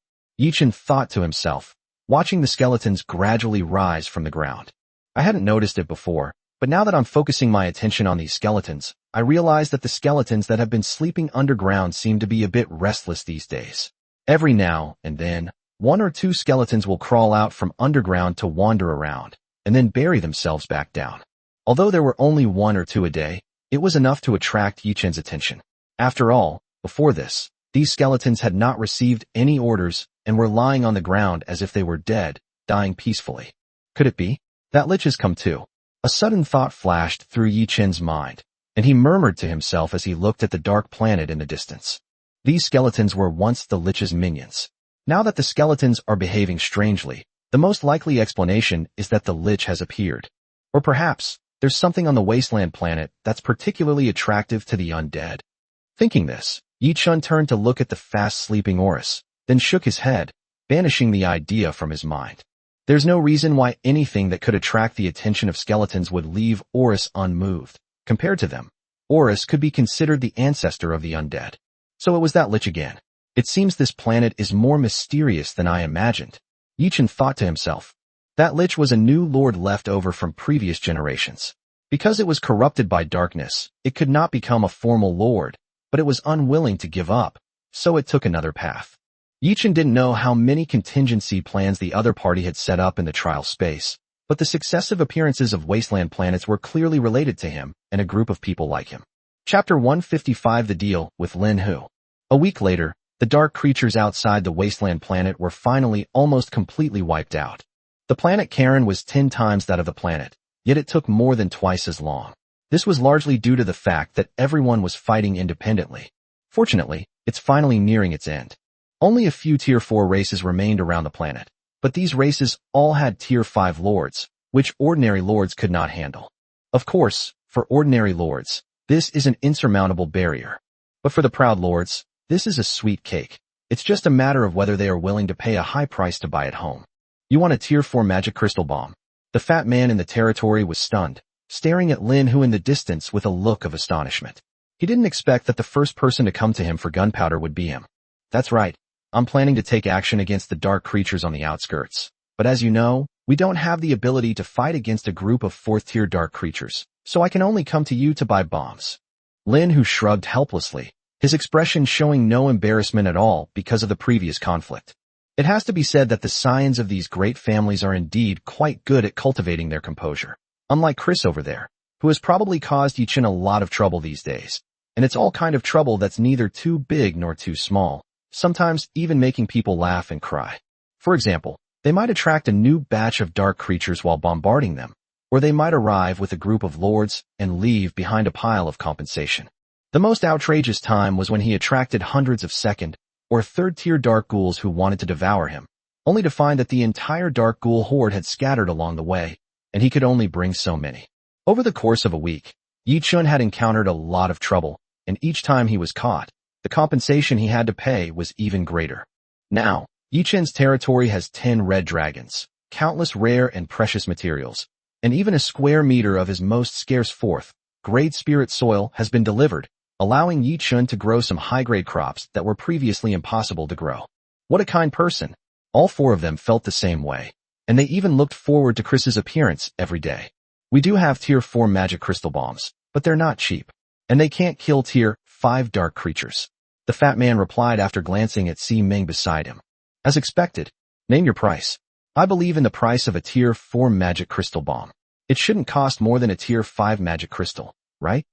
Yichen thought to himself, watching the skeletons gradually rise from the ground. I hadn't noticed it before, but now that I'm focusing my attention on these skeletons, I realize that the skeletons that have been sleeping underground seem to be a bit restless these days. Every now and then, one or two skeletons will crawl out from underground to wander around, and then bury themselves back down. Although there were only one or two a day, it was enough to attract Yichen's attention. After all, before this, these skeletons had not received any orders and were lying on the ground as if they were dead, dying peacefully. Could it be? That Lich has come too. A sudden thought flashed through Yichen's mind, and he murmured to himself as he looked at the dark planet in the distance. These skeletons were once the Lich's minions. Now that the skeletons are behaving strangely, the most likely explanation is that the Lich has appeared. Or perhaps, there's something on the wasteland planet that's particularly attractive to the undead. Thinking this, Yichen turned to look at the fast-sleeping Oris, then shook his head, banishing the idea from his mind. There's no reason why anything that could attract the attention of skeletons would leave Oris unmoved. Compared to them, Oris could be considered the ancestor of the undead. So it was that Lich again. It seems this planet is more mysterious than I imagined. Yichen thought to himself. That Lich was a new lord left over from previous generations. Because it was corrupted by darkness, it could not become a formal lord, but it was unwilling to give up, so it took another path. Yichen didn't know how many contingency plans the other party had set up in the trial space, but the successive appearances of wasteland planets were clearly related to him and a group of people like him. Chapter 155 The Deal with Lin Hu. A week later, the dark creatures outside the wasteland planet were finally almost completely wiped out. The planet Karen was 10 times that of the planet, yet it took more than twice as long. This was largely due to the fact that everyone was fighting independently. Fortunately, it's finally nearing its end. Only a few Tier 4 races remained around the planet, but these races all had Tier 5 lords, which ordinary lords could not handle. Of course, for ordinary lords, this is an insurmountable barrier. But for the proud lords, this is a sweet cake. It's just a matter of whether they are willing to pay a high price to buy it home. You want a Tier 4 magic crystal bomb. The fat man in the territory was stunned, staring at Lin Hu in the distance with a look of astonishment. He didn't expect that the first person to come to him for gunpowder would be him. That's right. I'm planning to take action against the dark creatures on the outskirts. But as you know, we don't have the ability to fight against a group of 4th-tier dark creatures, so I can only come to you to buy bombs. Lin Hu shrugged helplessly, his expression showing no embarrassment at all because of the previous conflict. It has to be said that the scions of these great families are indeed quite good at cultivating their composure. Unlike Chris over there, who has probably caused Yichen a lot of trouble these days. And it's all kind of trouble that's neither too big nor too small, sometimes even making people laugh and cry. For example, they might attract a new batch of dark creatures while bombarding them, or they might arrive with a group of lords and leave behind a pile of compensation. The most outrageous time was when he attracted hundreds of 2nd or 3rd-tier dark ghouls who wanted to devour him, only to find that the entire dark ghoul horde had scattered along the way, and he could only bring so many. Over the course of a week, Yichen had encountered a lot of trouble, and each time he was caught, the compensation he had to pay was even greater. Now, Yichen's territory has 10 red dragons, countless rare and precious materials, and even a square meter of his most scarce 4th-grade spirit soil has been delivered, allowing Yichen to grow some high-grade crops that were previously impossible to grow. What a kind person. All 4 of them felt the same way, and they even looked forward to Chris's appearance every day. We do have Tier 4 magic crystal bombs, but they're not cheap, and they can't kill Tier 5 dark creatures. The fat man replied after glancing at Si Ming beside him. As expected. Name your price. I believe in the price of a Tier 4 magic crystal bomb. It shouldn't cost more than a Tier 5 magic crystal, right?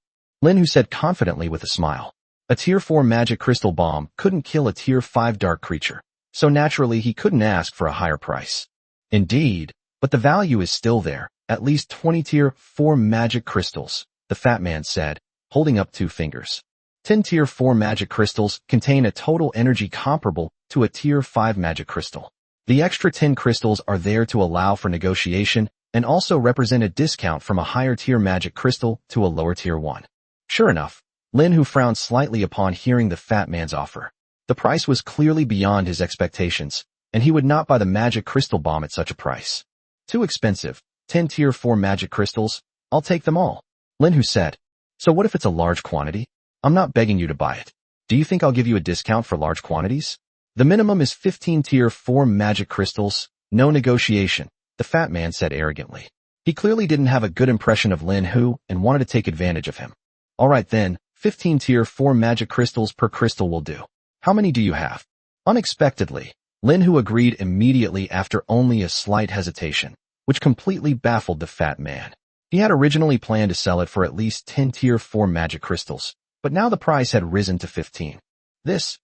Lin Hu said confidently with a smile. A Tier 4 magic crystal bomb couldn't kill a Tier 5 dark creature, so naturally he couldn't ask for a higher price. Indeed, but the value is still there, at least 20 Tier 4 magic crystals, the fat man said, holding up 2 fingers. 10 Tier 4 magic crystals contain a total energy comparable to a Tier 5 magic crystal. The extra 10 crystals are there to allow for negotiation and also represent a discount from a higher-tier magic crystal to a lower-tier one. Sure enough, Lin Hu frowned slightly upon hearing the fat man's offer. The price was clearly beyond his expectations, and he would not buy the magic crystal bomb at such a price. Too expensive. 10 tier 4 magic crystals? I'll take them all. Lin Hu said. So what if it's a large quantity? I'm not begging you to buy it. Do you think I'll give you a discount for large quantities? The minimum is 15 tier 4 magic crystals. No negotiation, the fat man said arrogantly. He clearly didn't have a good impression of Lin Hu and wanted to take advantage of him. Alright then, 15 tier 4 magic crystals per crystal will do. How many do you have? Unexpectedly, Lin Hu agreed immediately after only a slight hesitation, which completely baffled the fat man. He had originally planned to sell it for at least 10 tier 4 magic crystals, but now the price had risen to 15. This,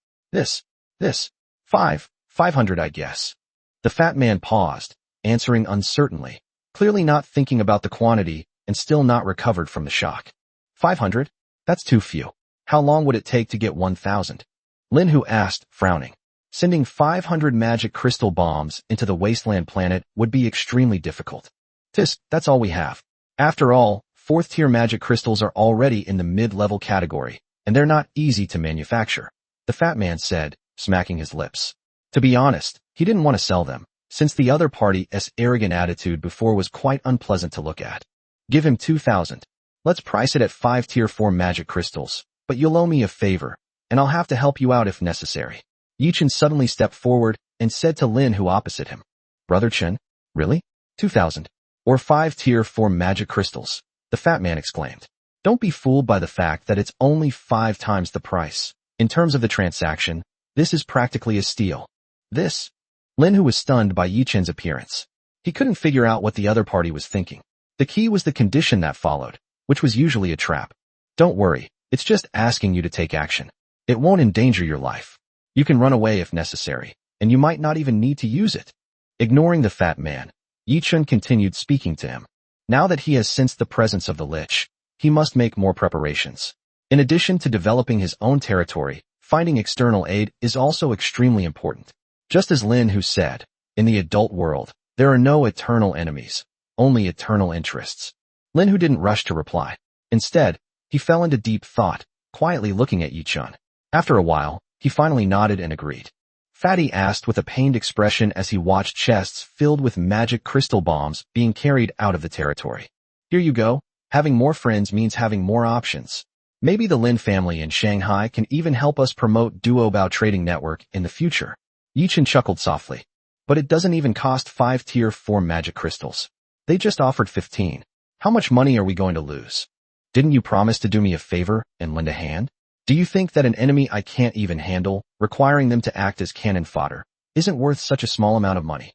500 I guess. The fat man paused, answering uncertainly, clearly not thinking about the quantity and still not recovered from the shock. 500? That's too few. How long would it take to get 1,000? Lin Hu asked, frowning. Sending 500 magic crystal bombs into the wasteland planet would be extremely difficult. That's all we have. After all, 4th tier magic crystals are already in the mid-level category, and they're not easy to manufacture, the fat man said, smacking his lips. To be honest, he didn't want to sell them, since the other party's arrogant attitude before was quite unpleasant to look at. Give him 2,000. Let's price it at 5 tier 4 magic crystals, but you'll owe me a favor, and I'll have to help you out if necessary. Yi Chen suddenly stepped forward and said to Lin Hu opposite him. Brother Chen? Really? 2,000? Or 5 tier 4 magic crystals? The fat man exclaimed. Don't be fooled by the fact that it's only 5 times the price. In terms of the transaction, this is practically a steal. This? Lin Hu was stunned by Yi Chen's appearance. He couldn't figure out what the other party was thinking. The key was the condition that followed, which was usually a trap. Don't worry, it's just asking you to take action. It won't endanger your life. You can run away if necessary, and you might not even need to use it. Ignoring the fat man, Yi Chen continued speaking to him. Now that he has sensed the presence of the Lich, he must make more preparations. In addition to developing his own territory, finding external aid is also extremely important. Just as Lin Hu said, in the adult world, there are no eternal enemies, only eternal interests. Lin Hu didn't rush to reply. Instead, he fell into deep thought, quietly looking at Yi Chen. After a while, he finally nodded and agreed. Fatty asked with a pained expression as he watched chests filled with magic crystal bombs being carried out of the territory. Here you go. Having more friends means having more options. Maybe the Lin family in Shanghai can even help us promote Duobao Trading Network in the future. Yi Chen chuckled softly. But it doesn't even cost 5 tier 4 magic crystals. They just offered 15. How much money are we going to lose? Didn't you promise to do me a favor and lend a hand? Do you think that an enemy I can't even handle, requiring them to act as cannon fodder, isn't worth such a small amount of money?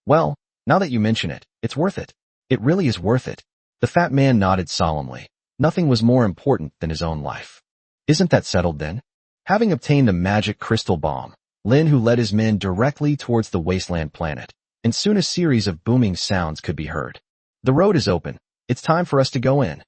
Well, now that you mention it, it's worth it. It really is worth it. The fat man nodded solemnly. Nothing was more important than his own life. Isn't that settled then? Having obtained the magic crystal bomb, Lin Hu led his men directly towards the wasteland planet, and soon a series of booming sounds could be heard. The road is open. It's time for us to go in.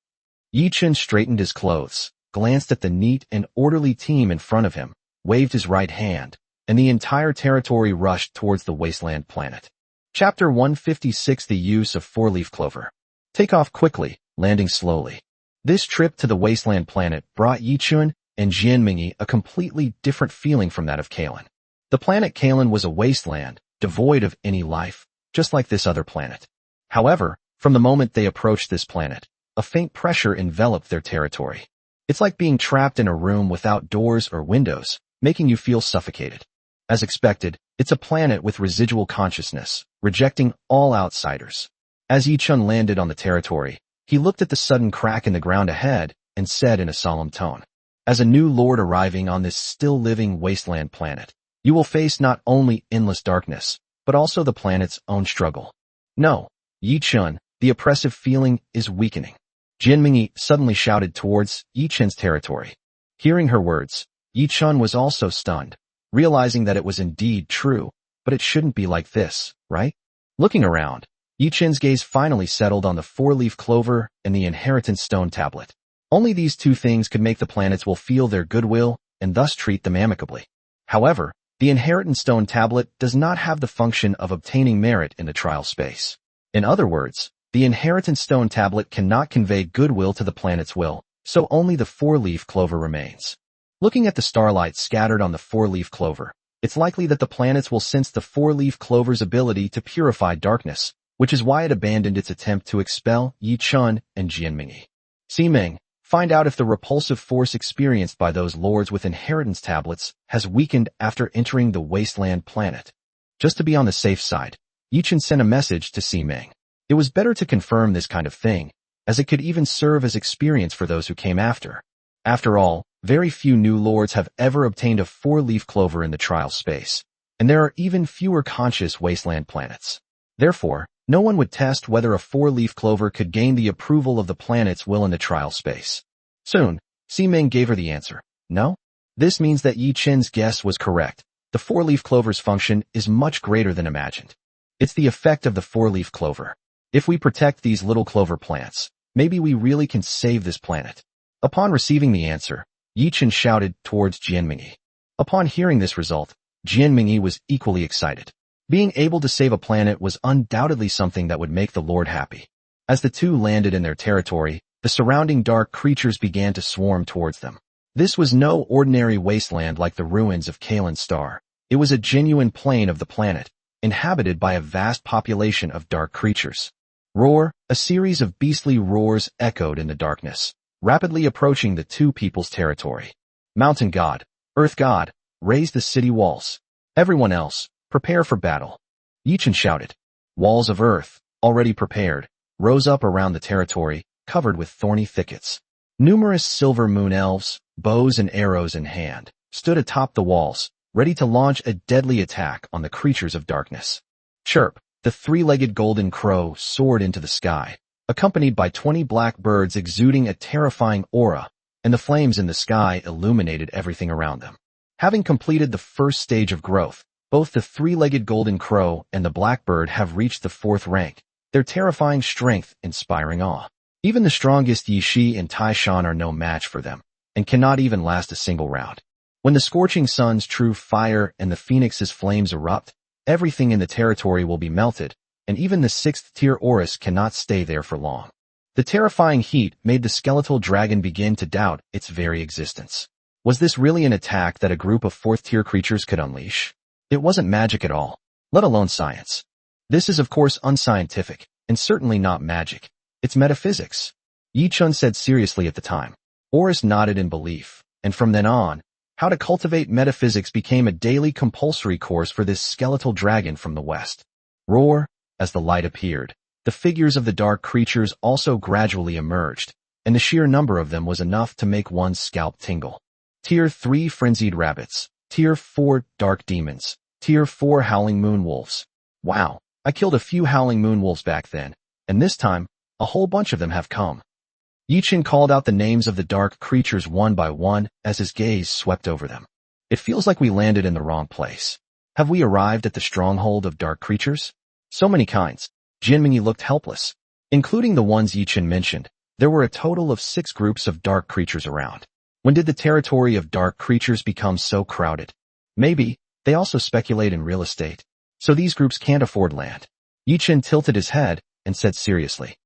Yi Chen straightened his clothes, glanced at the neat and orderly team in front of him, waved his right hand, and the entire territory rushed towards the wasteland planet. Chapter 156: The Use of Four-Leaf Clover. Take off quickly, landing slowly. This trip to the wasteland planet brought Yi Chen and Jianmingyi a completely different feeling from that of Kalen. The planet Kalen was a wasteland, devoid of any life, just like this other planet. However, from the moment they approached this planet, a faint pressure enveloped their territory. It's like being trapped in a room without doors or windows, making you feel suffocated. As expected, it's a planet with residual consciousness, rejecting all outsiders. As Yi Chen landed on the territory, he looked at the sudden crack in the ground ahead and said in a solemn tone, as a new lord arriving on this still-living wasteland planet, you will face not only endless darkness, but also the planet's own struggle. No, Yi Chen, the oppressive feeling is weakening. Jianmingyi suddenly shouted towards Yi Chen's territory. Hearing her words, Yi Chen was also stunned, realizing that it was indeed true, but it shouldn't be like this, right? Looking around, Yi Chen's gaze finally settled on the four-leaf clover and the inheritance stone tablet. Only these two things could make the planets will feel their goodwill and thus treat them amicably. However, the inheritance stone tablet does not have the function of obtaining merit in the trial space. In other words, The inheritance stone tablet cannot convey goodwill to the planet's will, so only the four-leaf clover remains. Looking at the starlight scattered on the four-leaf clover, it's likely that the planets will sense the four-leaf clover's ability to purify darkness, which is why it abandoned its attempt to expel Yi Chun and Jianmingyi. Ximeng, find out if the repulsive force experienced by those lords with inheritance tablets has weakened after entering the wasteland planet. Just to be on the safe side, Yi Chun sent a message to Ximeng. It was better to confirm this kind of thing, as it could even serve as experience for those who came after. After all, very few new lords have ever obtained a four-leaf clover in the trial space, and there are even fewer conscious wasteland planets. Therefore, no one would test whether a four-leaf clover could gain the approval of the planet's will in the trial space. Soon, Ximeng gave her the answer. No? This means that Yi Chen's guess was correct. The four-leaf clover's function is much greater than imagined. It's the effect of the four-leaf clover. If we protect these little clover plants, maybe we really can save this planet. Upon receiving the answer, Yi Chen shouted towards Jianmingyi. Upon hearing this result, Jianmingyi was equally excited. Being able to save a planet was undoubtedly something that would make the Lord happy. As the two landed in their territory, the surrounding dark creatures began to swarm towards them. This was no ordinary wasteland like the ruins of Kalen's star. It was a genuine plane of the planet, inhabited by a vast population of dark creatures. Roar, a series of beastly roars echoed in the darkness, rapidly approaching the two people's territory. Mountain God, Earth God, raise the city walls. Everyone else, prepare for battle. Yi Chen shouted. Walls of earth, already prepared, rose up around the territory, covered with thorny thickets. Numerous silver moon elves, bows and arrows in hand, stood atop the walls, ready to launch a deadly attack on the creatures of darkness. Chirp, the three-legged golden crow soared into the sky, accompanied by 20 black birds exuding a terrifying aura, and the flames in the sky illuminated everything around them. Having completed the first stage of growth, both the three-legged golden crow and the blackbird have reached the fourth rank, their terrifying strength inspiring awe. Even the strongest Yi Shi and Tai Shan are no match for them, and cannot even last a single round. When the scorching sun's true fire and the phoenix's flames erupt, everything in the territory will be melted, and even the sixth-tier Orus cannot stay there for long. The terrifying heat made the skeletal dragon begin to doubt its very existence. Was this really an attack that a group of fourth-tier creatures could unleash? It wasn't magic at all, let alone science. This is of course unscientific, and certainly not magic. It's metaphysics. Yi Chun said seriously at the time. Orus nodded in belief, and from then on, how to cultivate metaphysics became a daily compulsory course for this skeletal dragon from the west. Roar, as the light appeared, the figures of the dark creatures also gradually emerged, and the sheer number of them was enough to make one's scalp tingle. Tier 3 frenzied rabbits, Tier 4 dark demons, Tier 4 howling moon wolves. Wow, I killed a few howling moon wolves back then, and this time, a whole bunch of them have come. Yi Chen called out the names of the dark creatures one by one as his gaze swept over them. It feels like we landed in the wrong place. Have we arrived at the stronghold of dark creatures? So many kinds. Jianmingyi looked helpless. Including the ones Yi Chen mentioned, there were a total of 6 groups of dark creatures around. When did the territory of dark creatures become so crowded? Maybe, they also speculate in real estate. So these groups can't afford land. Yi Chen tilted his head and said seriously.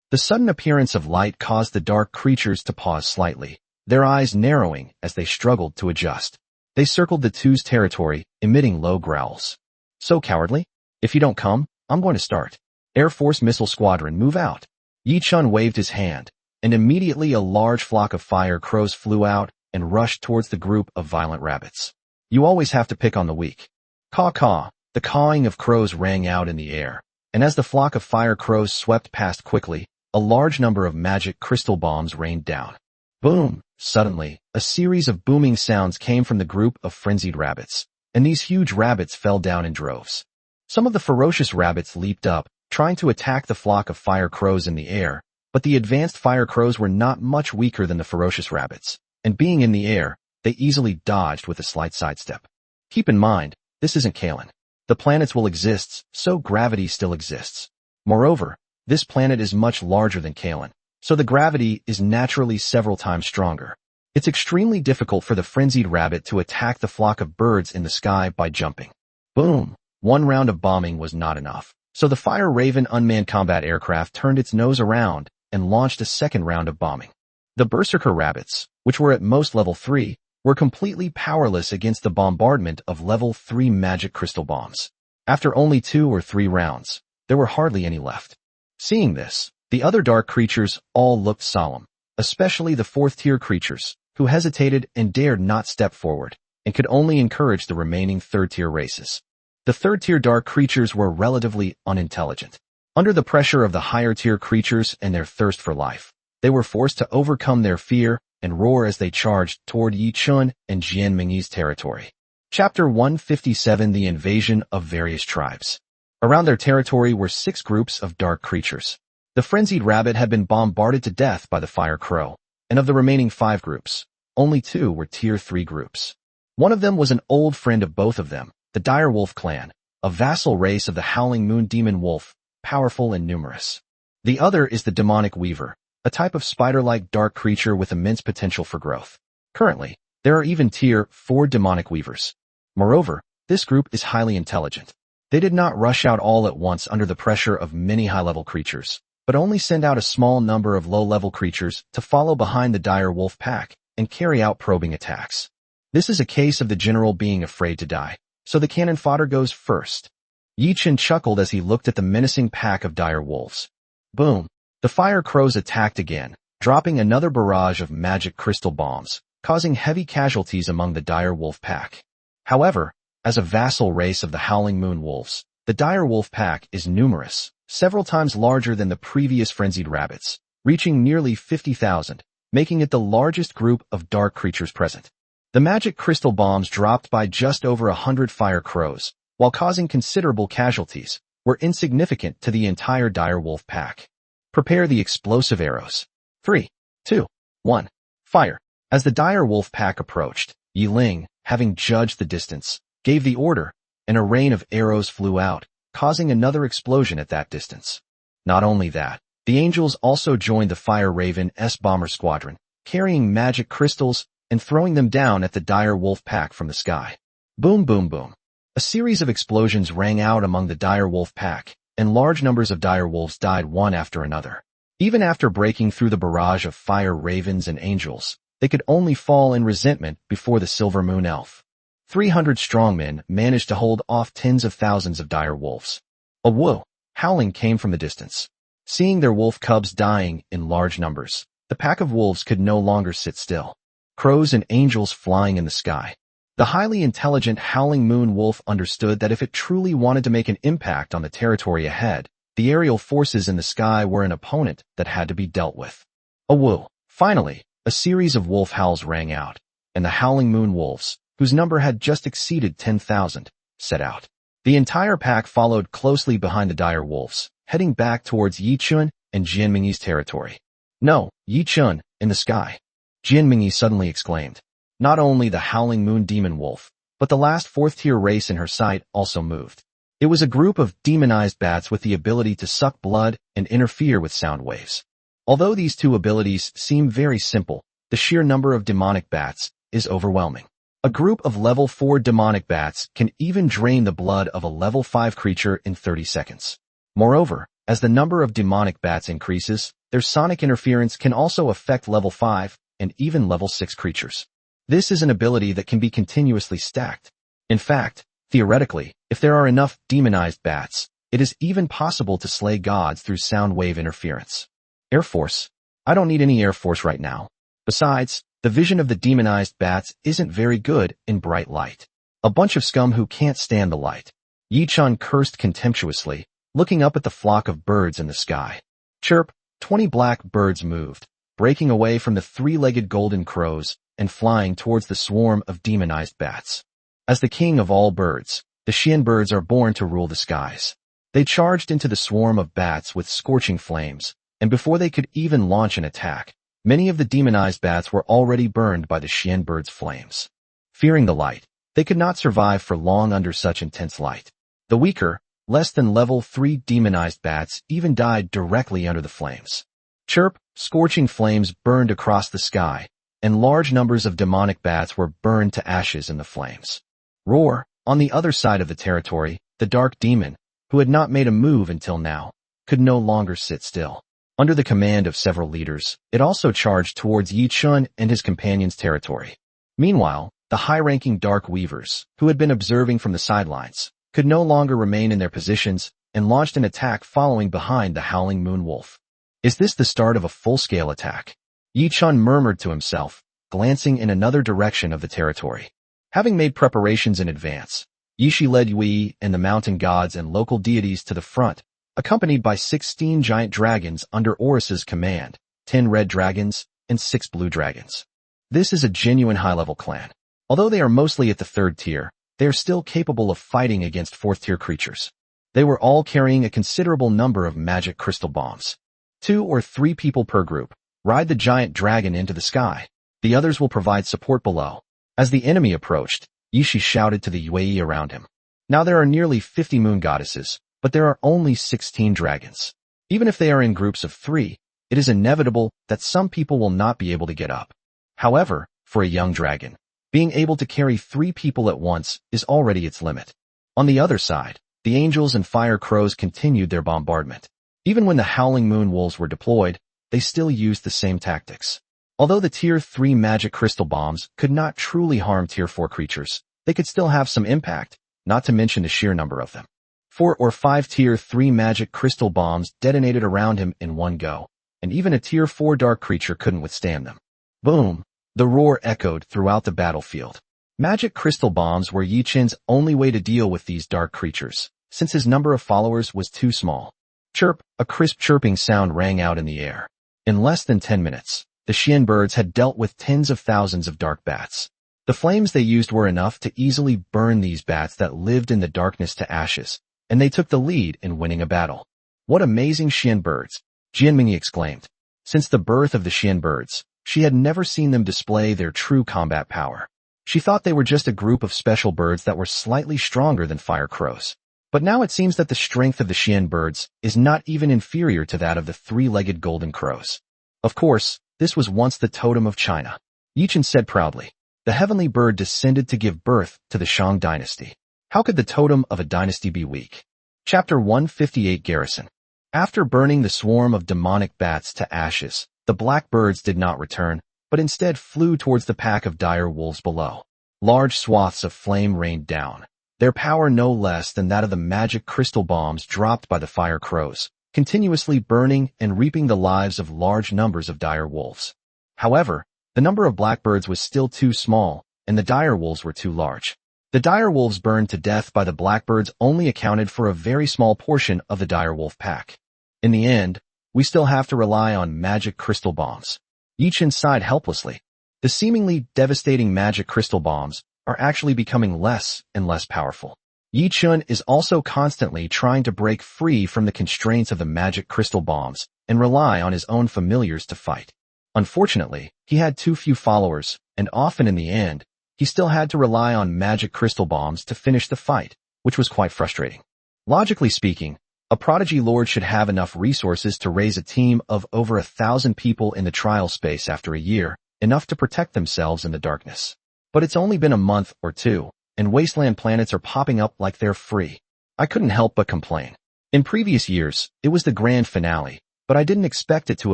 The sudden appearance of light caused the dark creatures to pause slightly, their eyes narrowing as they struggled to adjust. They circled the two's territory, emitting low growls. So cowardly? If you don't come, I'm going to start. Air Force Missile Squadron, move out. Yi Chun waved his hand, and immediately a large flock of fire crows flew out and rushed towards the group of violent rabbits. You always have to pick on the weak. Caw-caw, the cawing of crows rang out in the air, and as the flock of fire crows swept past quickly, a large number of magic crystal bombs rained down. Boom! Suddenly, a series of booming sounds came from the group of frenzied rabbits, and these huge rabbits fell down in droves. Some of the ferocious rabbits leaped up, trying to attack the flock of fire crows in the air, but the advanced fire crows were not much weaker than the ferocious rabbits, and being in the air, they easily dodged with a slight sidestep. Keep in mind, this isn't Kalen. The planets will exist, so gravity still exists. Moreover, this planet is much larger than Kalen, so the gravity is naturally several times stronger. It's extremely difficult for the frenzied rabbit to attack the flock of birds in the sky by jumping. Boom! One round of bombing was not enough. So the Fire Raven unmanned combat aircraft turned its nose around and launched a second round of bombing. The Berserker rabbits, which were at most level 3, were completely powerless against the bombardment of level 3 magic crystal bombs. After only 2 or 3 rounds, there were hardly any left. Seeing this, the other dark creatures all looked solemn, especially the 4th-tier creatures, who hesitated and dared not step forward, and could only encourage the remaining 3rd-tier races. The 3rd-tier dark creatures were relatively unintelligent. Under the pressure of the higher-tier creatures and their thirst for life, they were forced to overcome their fear and roar as they charged toward Yi Chun and Jian Mingyi's territory. Chapter 157: The Invasion of Various Tribes. Around their territory were 6 groups of dark creatures. The frenzied rabbit had been bombarded to death by the fire crow, and of the remaining 5 groups, only 2 were Tier 3 groups. One of them was an old friend of both of them, the Dire Wolf clan, a vassal race of the Howling Moon Demon Wolf, powerful and numerous. The other is the Demonic Weaver, a type of spider-like dark creature with immense potential for growth. Currently, there are even Tier 4 Demonic Weavers. Moreover, this group is highly intelligent. They did not rush out all at once under the pressure of many high-level creatures, but only send out a small number of low-level creatures to follow behind the Dire Wolf pack and carry out probing attacks. This is a case of the general being afraid to die, so the cannon fodder goes first. Yi Chun chuckled as he looked at the menacing pack of dire wolves. Boom! The fire crows attacked again, dropping another barrage of magic crystal bombs, causing heavy casualties among the dire wolf pack. However, as a vassal race of the Howling Moon Wolves, the dire wolf pack is numerous, several times larger than the previous frenzied rabbits, reaching nearly 50,000, making it the largest group of dark creatures present. The magic crystal bombs dropped by just over 100 fire crows, while causing considerable casualties, were insignificant to the entire dire wolf pack. Prepare the explosive arrows. 3, 2, 1, fire. As the dire wolf pack approached, Yi Ling, having judged the distance, gave the order, and a rain of arrows flew out, causing another explosion at that distance. Not only that, the angels also joined the Fire Raven's bomber squadron, carrying magic crystals and throwing them down at the dire wolf pack from the sky. Boom, boom, boom. A series of explosions rang out among the dire wolf pack, and large numbers of dire wolves died one after another. Even after breaking through the barrage of fire ravens and angels, they could only fall in resentment before the Silver Moon Elf. 300 strongmen managed to hold off tens of thousands of dire wolves. A whoa! Howling came from the distance. Seeing their wolf cubs dying in large numbers, the pack of wolves could no longer sit still. Crows and angels flying in the sky. The highly intelligent Howling Moon Wolf understood that if it truly wanted to make an impact on the territory ahead, the aerial forces in the sky were an opponent that had to be dealt with. A woo! Finally, a series of wolf howls rang out, and the Howling Moon Wolves, whose number had just exceeded 10,000, set out. The entire pack followed closely behind the dire wolves, heading back towards Yi Chun and Jian Mingyi's territory. No, Yi Chun, in the sky! Jian Mingyi suddenly exclaimed. Not only the Howling Moon Demon Wolf, but the last 4th-tier race in her sight also moved. It was a group of demonized bats with the ability to suck blood and interfere with sound waves. Although these 2 abilities seem very simple, the sheer number of demonic bats is overwhelming. A group of level 4 demonic bats can even drain the blood of a level 5 creature in 30 seconds. Moreover, as the number of demonic bats increases, their sonic interference can also affect level 5 and even level 6 creatures. This is an ability that can be continuously stacked. In fact, theoretically, if there are enough demonized bats, it is even possible to slay gods through sound wave interference. Air Force? I don't need any Air Force right now. Besides, the vision of the demonized bats isn't very good in bright light. A bunch of scum who can't stand the light. Yi Chun cursed contemptuously, looking up at the flock of birds in the sky. Chirp! 20 black birds moved, breaking away from the 3-legged golden crows and flying towards the swarm of demonized bats. As the king of all birds, the Xian birds are born to rule the skies. They charged into the swarm of bats with scorching flames, and before they could even launch an attack, many of the demonized bats were already burned by the Xian birds' flames. Fearing the light, they could not survive for long under such intense light. The weaker, less than level 3 demonized bats even died directly under the flames. Chirp! Scorching flames burned across the sky, and large numbers of demonic bats were burned to ashes in the flames. Roar! On the other side of the territory, the dark demon, who had not made a move until now, could no longer sit still. Under the command of several leaders, it also charged towards Yi Chun and his companions' territory. Meanwhile, the high-ranking Dark Weavers, who had been observing from the sidelines, could no longer remain in their positions and launched an attack following behind the Howling Moon Wolf. Is this the start of a full-scale attack? Yi Chun murmured to himself, glancing in another direction of the territory. Having made preparations in advance, Yi Shi led Yui and the mountain gods and local deities to the front, accompanied by 16 giant dragons under Orus's command, 10 red dragons, and 6 blue dragons. This is a genuine high-level clan. Although they are mostly at the 3rd tier, they are still capable of fighting against 4th-tier creatures. They were all carrying a considerable number of magic crystal bombs. 2 or 3 people per group. Ride the giant dragon into the sky. The others will provide support below. As the enemy approached, Yi Shi shouted to the Yui around him. Now there are nearly 50 moon goddesses, but there are only 16 dragons. Even if they are in groups of 3, it is inevitable that some people will not be able to get up. However, for a young dragon, being able to carry 3 people at once is already its limit. On the other side, the angels and fire crows continued their bombardment. Even when the Howling Moon Wolves were deployed, they still used the same tactics. Although the Tier 3 magic crystal bombs could not truly harm Tier 4 creatures, they could still have some impact, not to mention the sheer number of them. 4 or 5 Tier 3 magic crystal bombs detonated around him in one go, and even a Tier 4 dark creature couldn't withstand them. Boom! The roar echoed throughout the battlefield. Magic crystal bombs were Yi Chun's only way to deal with these dark creatures, since his number of followers was too small. Chirp! A crisp chirping sound rang out in the air. In less than 10 minutes, the Xian birds had dealt with tens of thousands of dark bats. The flames they used were enough to easily burn these bats that lived in the darkness to ashes, and they took the lead in winning a battle. What amazing Xian birds! Jianming exclaimed. Since the birth of the Xian birds, she had never seen them display their true combat power. She thought they were just a group of special birds that were slightly stronger than fire crows. But now it seems that the strength of the Xian birds is not even inferior to that of the 3-legged golden crows. Of course, this was once the totem of China. Yi Chun said proudly. The heavenly bird descended to give birth to the Shang dynasty. How could the totem of a dynasty be weak? Chapter 158 Garrison. After burning the swarm of demonic bats to ashes, the black birds did not return, but instead flew towards the pack of dire wolves below. Large swaths of flame rained down, their power no less than that of the magic crystal bombs dropped by the fire crows, continuously burning and reaping the lives of large numbers of dire wolves. However, the number of blackbirds was still too small, and the dire wolves were too large. The dire wolves burned to death by the blackbirds only accounted for a very small portion of the dire wolf pack. In the end, we still have to rely on magic crystal bombs. Yi Chun sighed helplessly. The seemingly devastating magic crystal bombs are actually becoming less and less powerful. Yi Chun is also constantly trying to break free from the constraints of the magic crystal bombs and rely on his own familiars to fight. Unfortunately, he had too few followers, and often in the end, he still had to rely on magic crystal bombs to finish the fight, which was quite frustrating. Logically speaking, a prodigy lord should have enough resources to raise a team of over 1,000 people in the trial space after a year, enough to protect themselves in the darkness. But it's only been a month or two, and wasteland planets are popping up like they're free. I couldn't help but complain. In previous years, it was the grand finale, but I didn't expect it to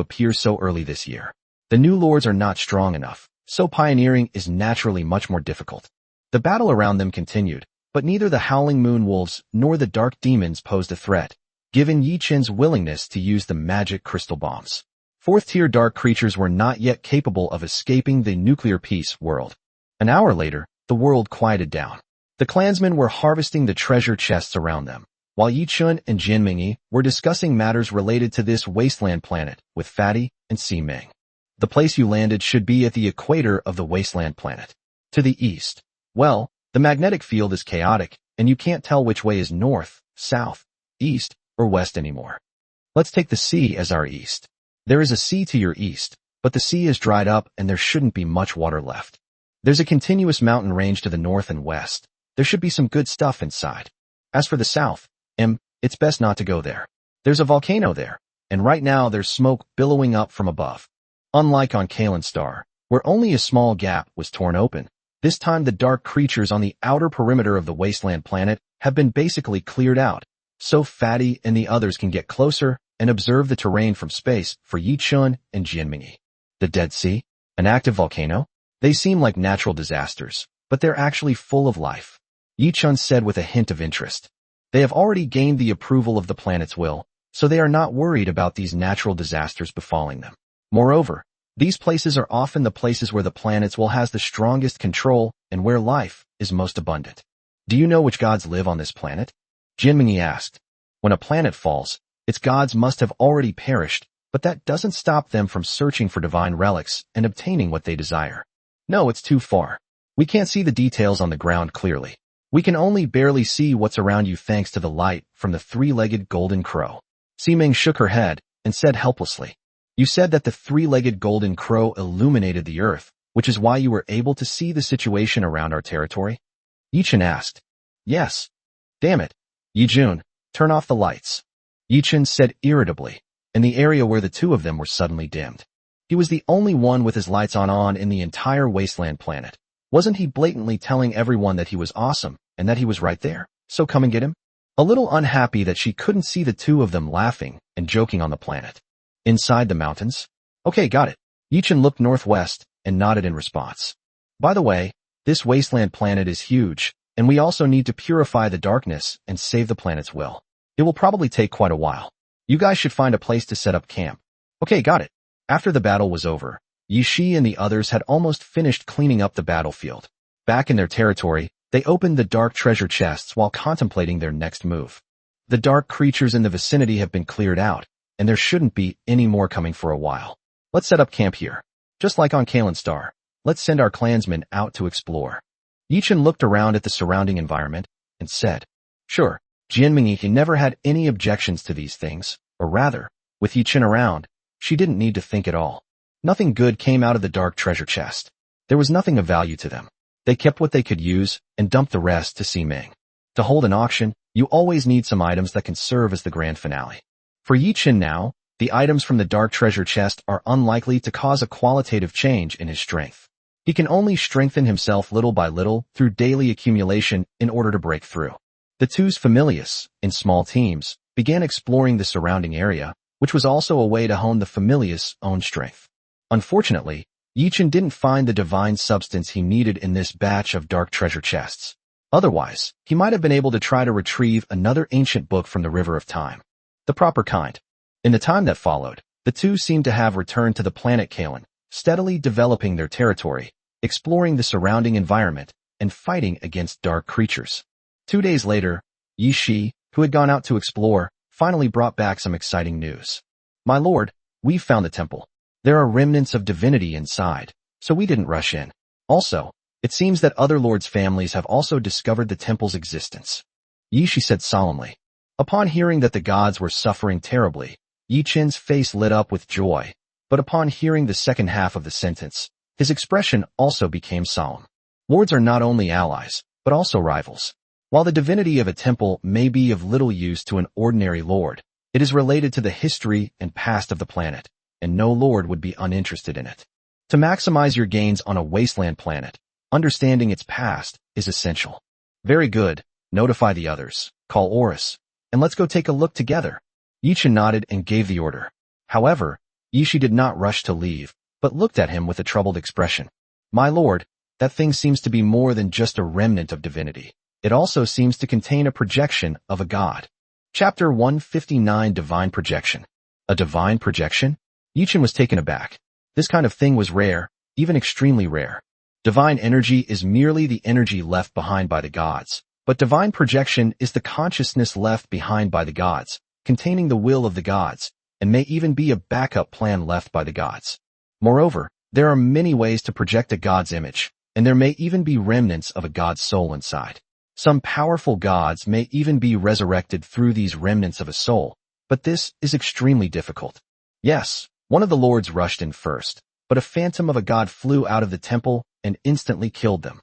appear so early this year. The new lords are not strong enough, so pioneering is naturally much more difficult. The battle around them continued, but neither the Howling Moon Wolves nor the Dark Demons posed a threat, given Yi Chun's willingness to use the magic crystal bombs. 4th-tier dark creatures were not yet capable of escaping the nuclear peace world. An hour later, the world quieted down. The clansmen were harvesting the treasure chests around them, while Yi Chun and Jin Mingyi were discussing matters related to this wasteland planet with Fatty and Si Ming. The place you landed should be at the equator of the wasteland planet. To the east. Well, the magnetic field is chaotic, and you can't tell which way is north, south, east, or west anymore. Let's take the sea as our east. There is a sea to your east, but the sea is dried up and there shouldn't be much water left. There's a continuous mountain range to the north and west. There should be some good stuff inside. As for the south, it's best not to go there. There's a volcano there, and right now there's smoke billowing up from above. Unlike on Kalen Star, where only a small gap was torn open, this time the dark creatures on the outer perimeter of the wasteland planet have been basically cleared out, so fatty and the others can get closer and observe the terrain from space for Yichun and Jianmingyi. The Dead Sea? An active volcano? They seem like natural disasters, but they're actually full of life. Yichun said with a hint of interest. They have already gained the approval of the planet's will, so they are not worried about these natural disasters befalling them. Moreover, these places are often the places where the planet's will has the strongest control and where life is most abundant. Do you know which gods live on this planet? Jinmingyi asked. When a planet falls, its gods must have already perished, but that doesn't stop them from searching for divine relics and obtaining what they desire. No, it's too far. We can't see the details on the ground clearly. We can only barely see what's around you thanks to the light from the three-legged golden crow. Siming shook her head and said helplessly, You said that the three-legged golden crow illuminated the earth, which is why you were able to see the situation around our territory? Yichun asked. Yes. Damn it. Yijun, turn off the lights. Yichun said irritably, and the area where the two of them were suddenly dimmed. He was the only one with his lights on in the entire wasteland planet. Wasn't he blatantly telling everyone that he was awesome and that he was right there? So come and get him? A little unhappy that she couldn't see the two of them laughing and joking on the planet. Inside the mountains? Okay, got it. Yichun looked northwest and nodded in response. By the way, this wasteland planet is huge, and we also need to purify the darkness and save the planet's will. It will probably take quite a while. You guys should find a place to set up camp. Okay, got it. After the battle was over, Yishi and the others had almost finished cleaning up the battlefield. Back in their territory, they opened the dark treasure chests while contemplating their next move. The dark creatures in the vicinity have been cleared out, and there shouldn't be any more coming for a while. Let's set up camp here. Just like on Kalen Star, let's send our clansmen out to explore. Yichun looked around at the surrounding environment and said, Sure. Jianmingyi never had any objections to these things, or rather, with Yichun around, she didn't need to think at all. Nothing good came out of the dark treasure chest. There was nothing of value to them. They kept what they could use and dumped the rest to Siming. To hold an auction, you always need some items that can serve as the grand finale. For Yichun now, the items from the dark treasure chest are unlikely to cause a qualitative change in his strength. He can only strengthen himself little by little through daily accumulation in order to break through. The two's familiars, in small teams, began exploring the surrounding area, which was also a way to hone the familiar's own strength. Unfortunately, Yichun didn't find the divine substance he needed in this batch of dark treasure chests. Otherwise, he might have been able to try to retrieve another ancient book from the River of Time. The proper kind. In the time that followed, the two seemed to have returned to the planet Kalen, steadily developing their territory, exploring the surrounding environment, and fighting against dark creatures. 2 days later, Yishi, who had gone out to explore, finally brought back some exciting news. My lord, we've found the temple. There are remnants of divinity inside, so we didn't rush in. Also, it seems that other lords' families have also discovered the temple's existence. Yishi said solemnly. Upon hearing that the gods were suffering terribly, Yichun's face lit up with joy, but upon hearing the second half of the sentence, his expression also became solemn. Lords are not only allies, but also rivals. While the divinity of a temple may be of little use to an ordinary lord, it is related to the history and past of the planet, and no lord would be uninterested in it. To maximize your gains on a wasteland planet, understanding its past is essential. Very good, notify the others, call Oris, and let's go take a look together. Yichun nodded and gave the order. However, Yishi did not rush to leave, but looked at him with a troubled expression. My lord, that thing seems to be more than just a remnant of divinity. It also seems to contain a projection of a god. Chapter 159 Divine Projection. A divine projection? Yichun was taken aback. This kind of thing was rare, even extremely rare. Divine energy is merely the energy left behind by the gods, but divine projection is the consciousness left behind by the gods, containing the will of the gods, and may even be a backup plan left by the gods. Moreover, there are many ways to project a god's image, and there may even be remnants of a god's soul inside. Some powerful gods may even be resurrected through these remnants of a soul, but this is extremely difficult. Yes, one of the lords rushed in first, but a phantom of a god flew out of the temple and instantly killed them.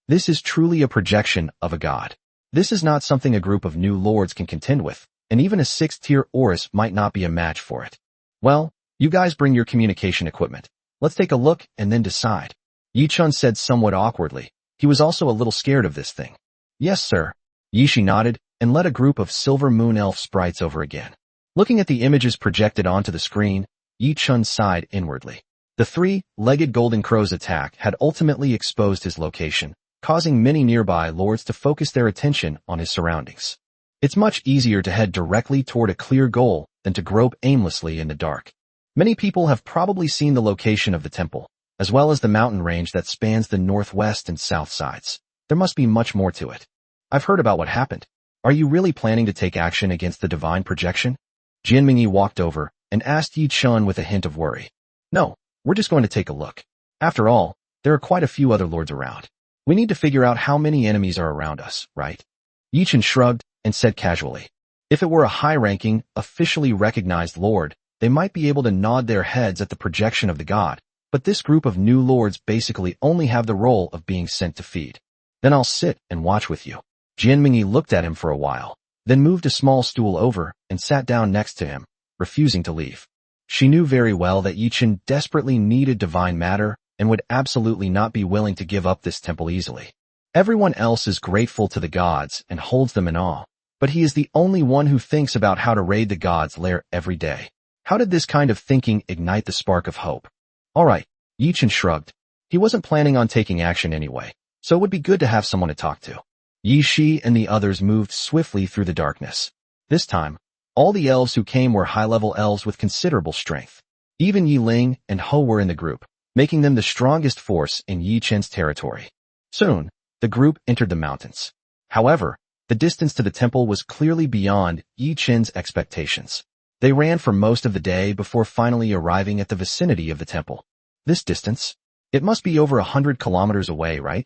This is truly a projection of a god. This is not something a group of new lords can contend with, and even a 6th-tier Oris might not be a match for it. Well, you guys bring your communication equipment. Let's take a look and then decide. Yichun said somewhat awkwardly. He was also a little scared of this thing. Yes, sir. Yishi nodded, and led a group of silver moon elf sprites over again. Looking at the images projected onto the screen, Yi Chun sighed inwardly. The three-legged golden crow's attack had ultimately exposed his location, causing many nearby lords to focus their attention on his surroundings. It's much easier to head directly toward a clear goal than to grope aimlessly in the dark. Many people have probably seen the location of the temple, as well as the mountain range that spans the northwest and south sides. There must be much more to it. I've heard about what happened. Are you really planning to take action against the divine projection? Jianmingyi walked over and asked Yi Chun with a hint of worry. No, we're just going to take a look. After all, there are quite a few other lords around. We need to figure out how many enemies are around us, right? Yi Chun shrugged and said casually. If it were a high-ranking, officially recognized lord, they might be able to nod their heads at the projection of the god, but this group of new lords basically only have the role of being sent to feed. Then I'll sit and watch with you. Jianmingyi looked at him for a while, then moved a small stool over and sat down next to him, refusing to leave. She knew very well that Yi Chun desperately needed divine matter and would absolutely not be willing to give up this temple easily. Everyone else is grateful to the gods and holds them in awe, but he is the only one who thinks about how to raid the gods' lair every day. How did this kind of thinking ignite the spark of hope? All right, Yi Chun shrugged. He wasn't planning on taking action anyway, so it would be good to have someone to talk to. Yi Shi and the others moved swiftly through the darkness. This time, all the elves who came were high-level elves with considerable strength. Even Yi Ling and Ho were in the group, making them the strongest force in Yi Chun's territory. Soon, the group entered the mountains. However, the distance to the temple was clearly beyond Yi Chun's expectations. They ran for most of the day before finally arriving at the vicinity of the temple. This distance? It must be over 100 kilometers away, right?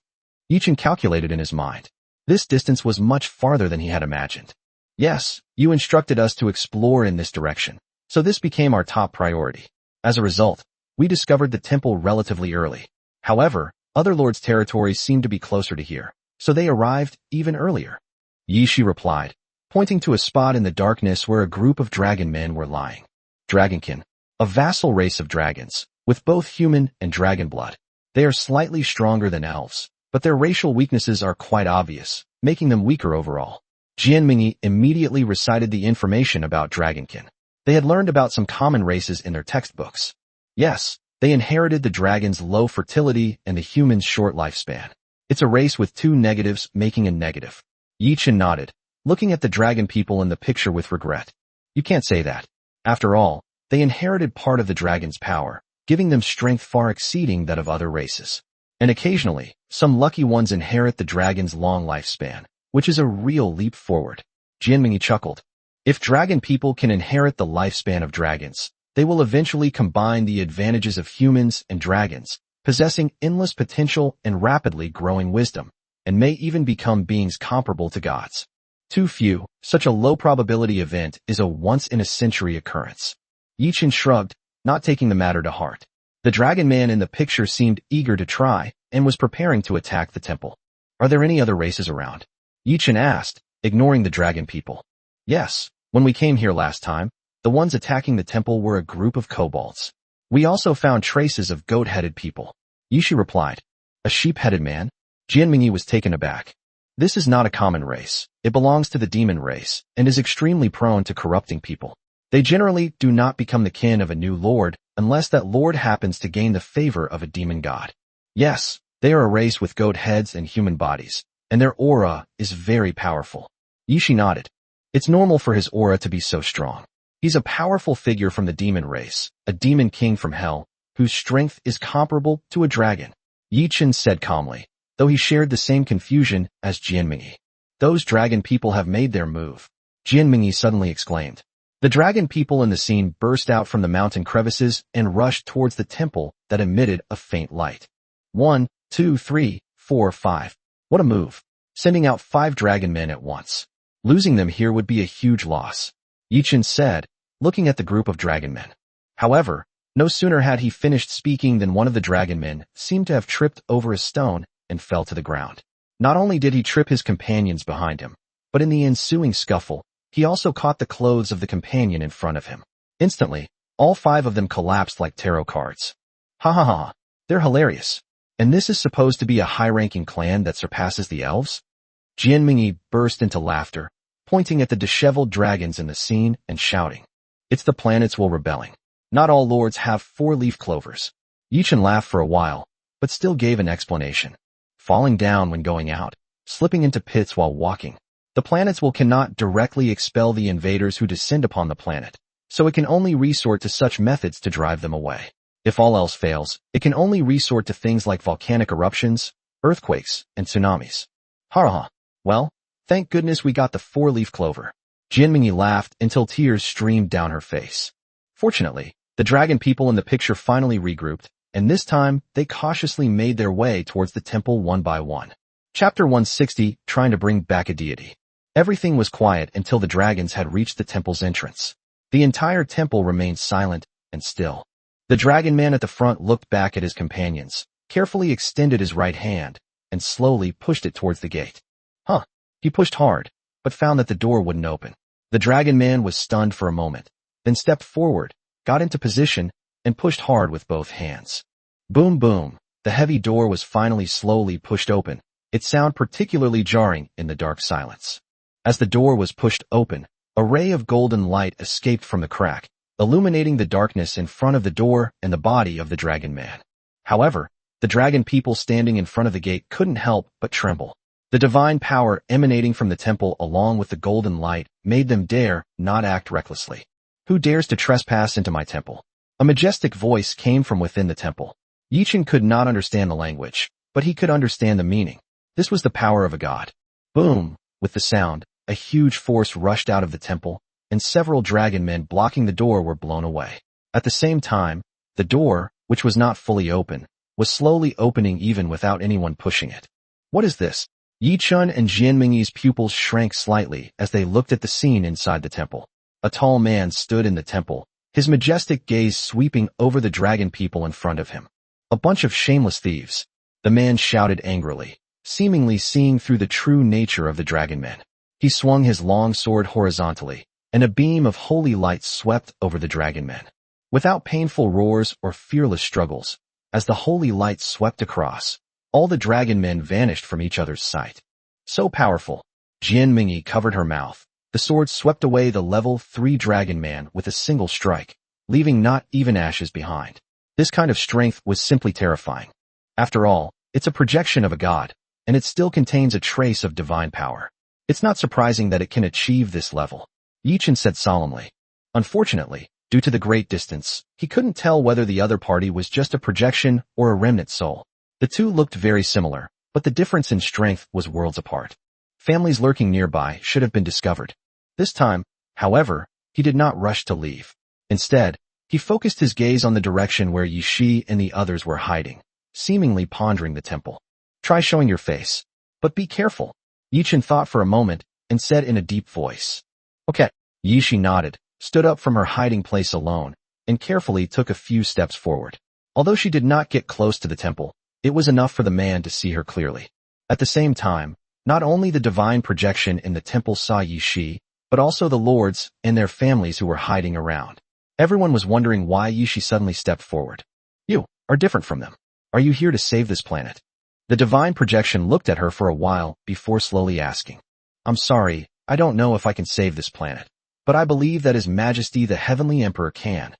Yi Chun calculated in his mind. This distance was much farther than he had imagined. Yes, you instructed us to explore in this direction, so this became our top priority. As a result, we discovered the temple relatively early. However, other lords' territories seemed to be closer to here, so they arrived even earlier. Yi Shi replied, pointing to a spot in the darkness where a group of dragon men were lying. Dragonkin, a vassal race of dragons, with both human and dragon blood. They are slightly stronger than elves, but their racial weaknesses are quite obvious, making them weaker overall. Jianmingyi immediately recited the information about Dragonkin. They had learned about some common races in their textbooks. Yes, they inherited the dragon's low fertility and the human's short lifespan. It's a race with two negatives making a negative. Yi Chun nodded, looking at the dragon people in the picture with regret. You can't say that. After all, they inherited part of the dragon's power, giving them strength far exceeding that of other races. And occasionally, some lucky ones inherit the dragon's long lifespan, which is a real leap forward. Jianmingyi chuckled. If dragon people can inherit the lifespan of dragons, they will eventually combine the advantages of humans and dragons, possessing endless potential and rapidly growing wisdom, and may even become beings comparable to gods. Too few, such a low probability event is a once-in-a-century occurrence. Yi Chun shrugged, not taking the matter to heart. The dragon man in the picture seemed eager to try and was preparing to attack the temple. Are there any other races around? Yi Chun asked, ignoring the dragon people. Yes, when we came here last time, the ones attacking the temple were a group of kobolds. We also found traces of goat-headed people. Yi Shi replied. A sheep-headed man? Jianmingyi was taken aback. This is not a common race. It belongs to the demon race and is extremely prone to corrupting people. They generally do not become the kin of a new lord unless that lord happens to gain the favor of a demon god. Yes, they are a race with goat heads and human bodies, and their aura is very powerful. Yi Shi nodded. It's normal for his aura to be so strong. He's a powerful figure from the demon race, a demon king from hell, whose strength is comparable to a dragon. Yi Chun said calmly, though he shared the same confusion as Jianmingyi. Those dragon people have made their move. Jianmingyi suddenly exclaimed. The dragon people in the scene burst out from the mountain crevices and rushed towards the temple that emitted a faint light. 1, 2, 3, 4, 5. What a move. Sending out 5 dragon men at once. Losing them here would be a huge loss. Yi Chun said, looking at the group of dragon men. However, no sooner had he finished speaking than one of the dragon men seemed to have tripped over a stone and fell to the ground. Not only did he trip his companions behind him, but in the ensuing scuffle, he also caught the clothes of the companion in front of him. Instantly, all 5 of them collapsed like tarot cards. Ha ha ha, they're hilarious. And this is supposed to be a high-ranking clan that surpasses the elves? Jianmingyi burst into laughter, pointing at the disheveled dragons in the scene and shouting, "It's the planets will rebelling. Not all lords have four-leaf clovers." Yichen laughed for a while, but still gave an explanation. Falling down when going out, slipping into pits while walking. The planets will cannot directly expel the invaders who descend upon the planet, so it can only resort to such methods to drive them away. If all else fails, it can only resort to things like volcanic eruptions, earthquakes, and tsunamis. Ha. Well, thank goodness we got the four-leaf clover. Jianmingyi laughed until tears streamed down her face. Fortunately, the dragon people in the picture finally regrouped, and this time they cautiously made their way towards the temple one by one. Chapter 160, Trying to Bring Back a Deity. Everything was quiet until the dragons had reached the temple's entrance. The entire temple remained silent and still. The dragon man at the front looked back at his companions, carefully extended his right hand, and slowly pushed it towards the gate. He pushed hard, but found that the door wouldn't open. The dragon man was stunned for a moment, then stepped forward, got into position, and pushed hard with both hands. Boom boom, the heavy door was finally slowly pushed open, its sound particularly jarring in the dark silence. As the door was pushed open, a ray of golden light escaped from the crack, illuminating the darkness in front of the door and the body of the dragon man. However, the dragon people standing in front of the gate couldn't help but tremble. The divine power emanating from the temple along with the golden light made them dare not act recklessly. "Who dares to trespass into my temple?" A majestic voice came from within the temple. Yichen could not understand the language, but he could understand the meaning. This was the power of a god. Boom! With the sound, a huge force rushed out of the temple, and several dragon men blocking the door were blown away. At the same time, the door, which was not fully open, was slowly opening even without anyone pushing it. "What is this?" Yichun and Jianmingyi's pupils shrank slightly as they looked at the scene inside the temple. A tall man stood in the temple, his majestic gaze sweeping over the dragon people in front of him. "A bunch of shameless thieves," the man shouted angrily, seemingly seeing through the true nature of the dragon men. He swung his long sword horizontally, and a beam of holy light swept over the dragon men. Without painful roars or fearless struggles, as the holy light swept across, all the dragon men vanished from each other's sight. So powerful. Jianmingyi covered her mouth. The sword swept away the level 3 dragon man with a single strike, leaving not even ashes behind. This kind of strength was simply terrifying. After all, it's a projection of a god, and it still contains a trace of divine power. It's not surprising that it can achieve this level. Yichen said solemnly. Unfortunately, due to the great distance, he couldn't tell whether the other party was just a projection or a remnant soul. The two looked very similar, but the difference in strength was worlds apart. Families lurking nearby should have been discovered. This time, however, he did not rush to leave. Instead, he focused his gaze on the direction where Yishi and the others were hiding, seemingly pondering the temple. "Try showing your face, but be careful," Yichen thought for a moment and said in a deep voice. "Okay." Yishi nodded, stood up from her hiding place alone, and carefully took a few steps forward. Although she did not get close to the temple, it was enough for the man to see her clearly. At the same time, not only the divine projection in the temple saw Yishi, but also the lords and their families who were hiding around. Everyone was wondering why Yishi suddenly stepped forward. "You are different from them. Are you here to save this planet?" The divine projection looked at her for a while before slowly asking. "I'm sorry, I don't know if I can save this planet, but I believe that His Majesty the Heavenly Emperor can,"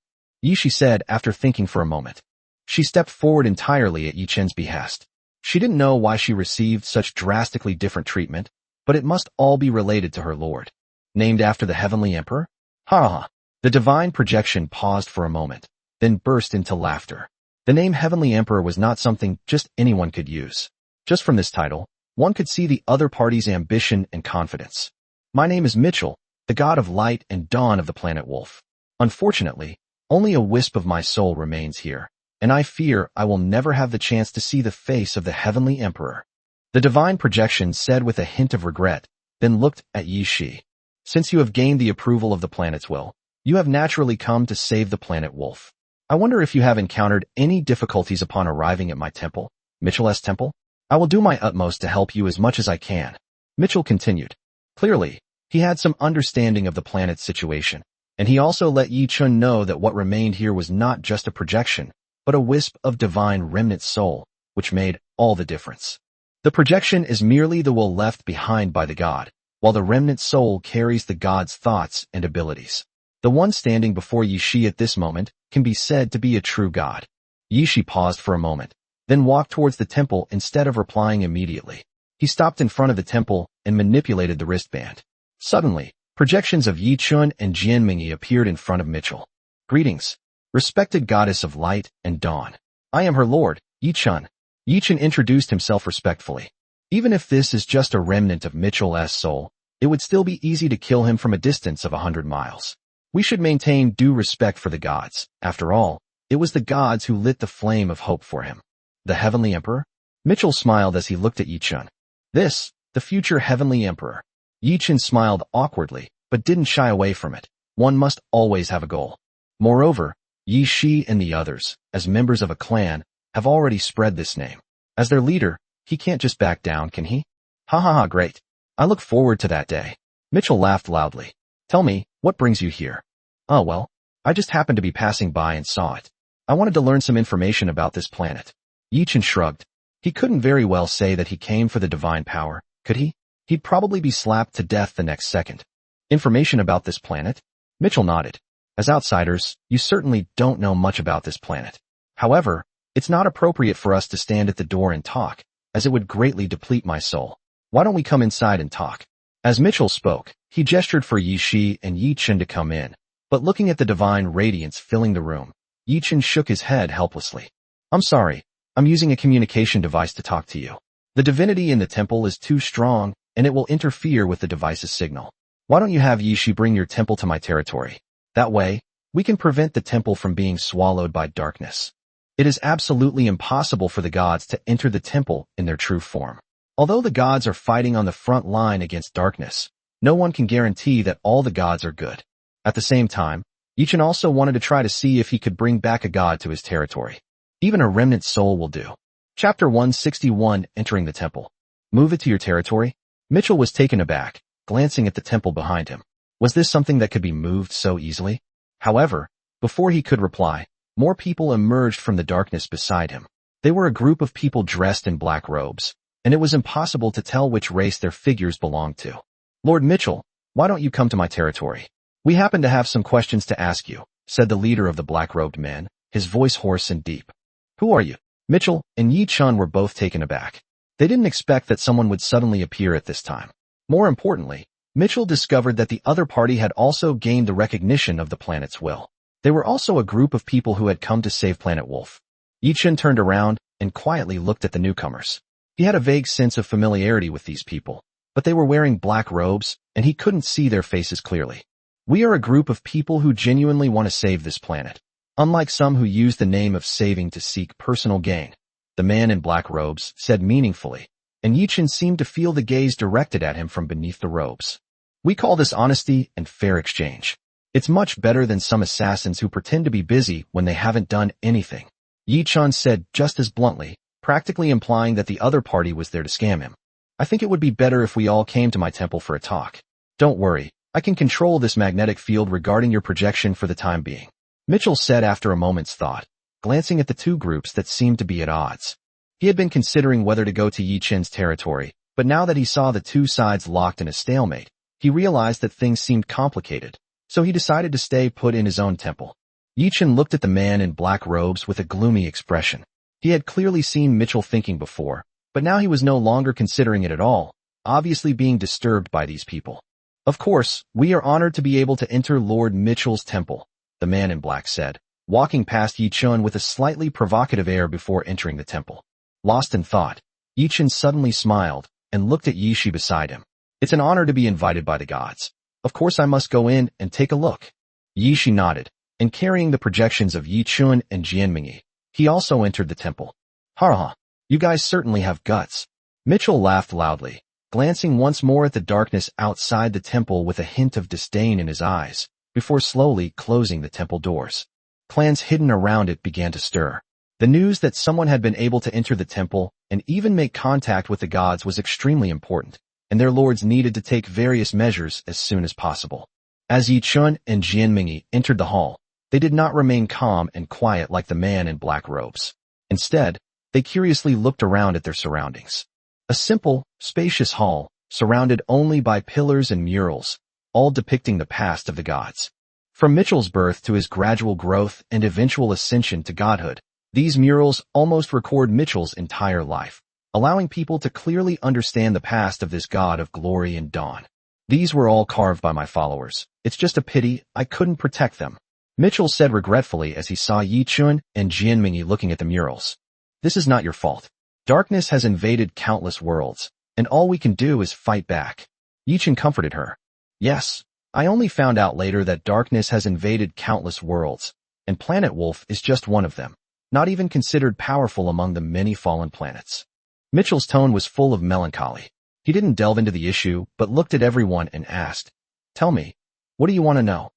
Yishi said after thinking for a moment. She stepped forward entirely at Yichen's behest. She didn't know why she received such drastically different treatment, but it must all be related to her lord. Named after the Heavenly Emperor? Ha! The divine projection paused for a moment, then burst into laughter. The name Heavenly Emperor was not something just anyone could use. Just from this title, one could see the other party's ambition and confidence. "My name is Mitchell, the god of light and dawn of the planet Wolf. Unfortunately, only a wisp of my soul remains here, and I fear I will never have the chance to see the face of the Heavenly Emperor," the divine projection said with a hint of regret, then looked at Yishi. "Since you have gained the approval of the planet's will, you have naturally come to save the planet Wolf. I wonder if you have encountered any difficulties upon arriving at my temple, Mitchell's temple? I will do my utmost to help you as much as I can," Mitchell continued. Clearly, he had some understanding of the planet's situation, and he also let Yichun know that what remained here was not just a projection, but a wisp of divine remnant soul, which made all the difference. The projection is merely the will left behind by the god, while the remnant soul carries the god's thoughts and abilities. The one standing before Yi Shi at this moment can be said to be a true god. Yi Shi paused for a moment, then walked towards the temple instead of replying immediately. He stopped in front of the temple and manipulated the wristband. Suddenly, projections of Yi Chun and Jian Mingyi appeared in front of Mitchell. Greetings, respected goddess of light and dawn. I am her lord, Yi Chun. Yi Chun introduced himself respectfully. Even if this is just a remnant of Mitchell's soul, it would still be easy to kill him from a distance of 100 miles. We should maintain due respect for the gods. After all, it was the gods who lit the flame of hope for him. The Heavenly Emperor? Mitchell smiled as he looked at Yi Chun. This, the future Heavenly Emperor. Yi Chun smiled awkwardly, but didn't shy away from it. One must always have a goal. Moreover, Yi Shi and the others, as members of a clan, have already spread this name. As their leader, he can't just back down, can he? Ha ha ha, great. I look forward to that day. Mitchell laughed loudly. Tell me, what brings you here? Oh well, I just happened to be passing by and saw it. I wanted to learn some information about this planet. Yi Chun shrugged. He couldn't very well say that he came for the divine power, could he? He'd probably be slapped to death the next second. Information about this planet? Mitchell nodded. As outsiders, you certainly don't know much about this planet. However, it's not appropriate for us to stand at the door and talk, as it would greatly deplete my soul. Why don't we come inside and talk? As Mitchell spoke, he gestured for Yi Shi and Yi Chun to come in, but looking at the divine radiance filling the room, Yi Chun shook his head helplessly. I'm sorry, I'm using a communication device to talk to you. The divinity in the temple is too strong, and it will interfere with the device's signal. Why don't you have Yi Shi bring your temple to my territory? That way, we can prevent the temple from being swallowed by darkness. It is absolutely impossible for the gods to enter the temple in their true form. Although the gods are fighting on the front line against darkness, no one can guarantee that all the gods are good. At the same time, Yi Chun also wanted to try to see if he could bring back a god to his territory. Even a remnant soul will do. Chapter 161, Entering the Temple. Move it to your territory? Mitchell was taken aback, glancing at the temple behind him. Was this something that could be moved so easily? However, before he could reply, more people emerged from the darkness beside him. They were a group of people dressed in black robes, and it was impossible to tell which race their figures belonged to. Lord Mitchell, why don't you come to my territory? We happen to have some questions to ask you, said the leader of the black-robed men, his voice hoarse and deep. Who are you? Mitchell and Yi Chun were both taken aback. They didn't expect that someone would suddenly appear at this time. More importantly, Mitchell discovered that the other party had also gained the recognition of the planet's will. They were also a group of people who had come to save Planet Wolf. Yi Chun turned around and quietly looked at the newcomers. He had a vague sense of familiarity with these people, but they were wearing black robes, and he couldn't see their faces clearly. We are a group of people who genuinely want to save this planet, unlike some who use the name of saving to seek personal gain, the man in black robes said meaningfully, and Yi Chun seemed to feel the gaze directed at him from beneath the robes. We call this honesty and fair exchange. It's much better than some assassins who pretend to be busy when they haven't done anything, Yi Chun said just as bluntly, practically implying that the other party was there to scam him. I think it would be better if we all came to my temple for a talk. Don't worry, I can control this magnetic field regarding your projection for the time being, Mitchell said after a moment's thought, glancing at the two groups that seemed to be at odds. He had been considering whether to go to Yi Chun's territory, but now that he saw the two sides locked in a stalemate, he realized that things seemed complicated, so he decided to stay put in his own temple. Yi Chun looked at the man in black robes with a gloomy expression. He had clearly seen Mitchell thinking before, but now he was no longer considering it at all, obviously being disturbed by these people. Of course, we are honored to be able to enter Lord Mitchell's temple, the man in black said, walking past Yi Chun with a slightly provocative air before entering the temple. Lost in thought, Yi Chun suddenly smiled and looked at Yi Shi beside him. It's an honor to be invited by the gods. Of course I must go in and take a look. Yi Shi nodded, and carrying the projections of Yi Chun and Jian Mingyi, he also entered the temple. Ha, you guys certainly have guts. Mitchell laughed loudly, glancing once more at the darkness outside the temple with a hint of disdain in his eyes, before slowly closing the temple doors. Clans hidden around it began to stir. The news that someone had been able to enter the temple and even make contact with the gods was extremely important, and their lords needed to take various measures as soon as possible. As Yi Chun and Jian Mingyi entered the hall, they did not remain calm and quiet like the man in black robes. Instead, they curiously looked around at their surroundings. A simple, spacious hall, surrounded only by pillars and murals, all depicting the past of the gods. From Mitchell's birth to his gradual growth and eventual ascension to godhood, these murals almost record Mitchell's entire life, allowing people to clearly understand the past of this god of glory and dawn. These were all carved by my followers. It's just a pity I couldn't protect them, Mitchell said regretfully as he saw Yi Chun and Jianmingyi looking at the murals. This is not your fault. Darkness has invaded countless worlds, and all we can do is fight back. Yi Chun comforted her. Yes, I only found out later that darkness has invaded countless worlds, and Planet Wolf is just one of them, not even considered powerful among the many fallen planets. Mitchell's tone was full of melancholy. He didn't delve into the issue, but looked at everyone and asked, "Tell me, what do you want to know?"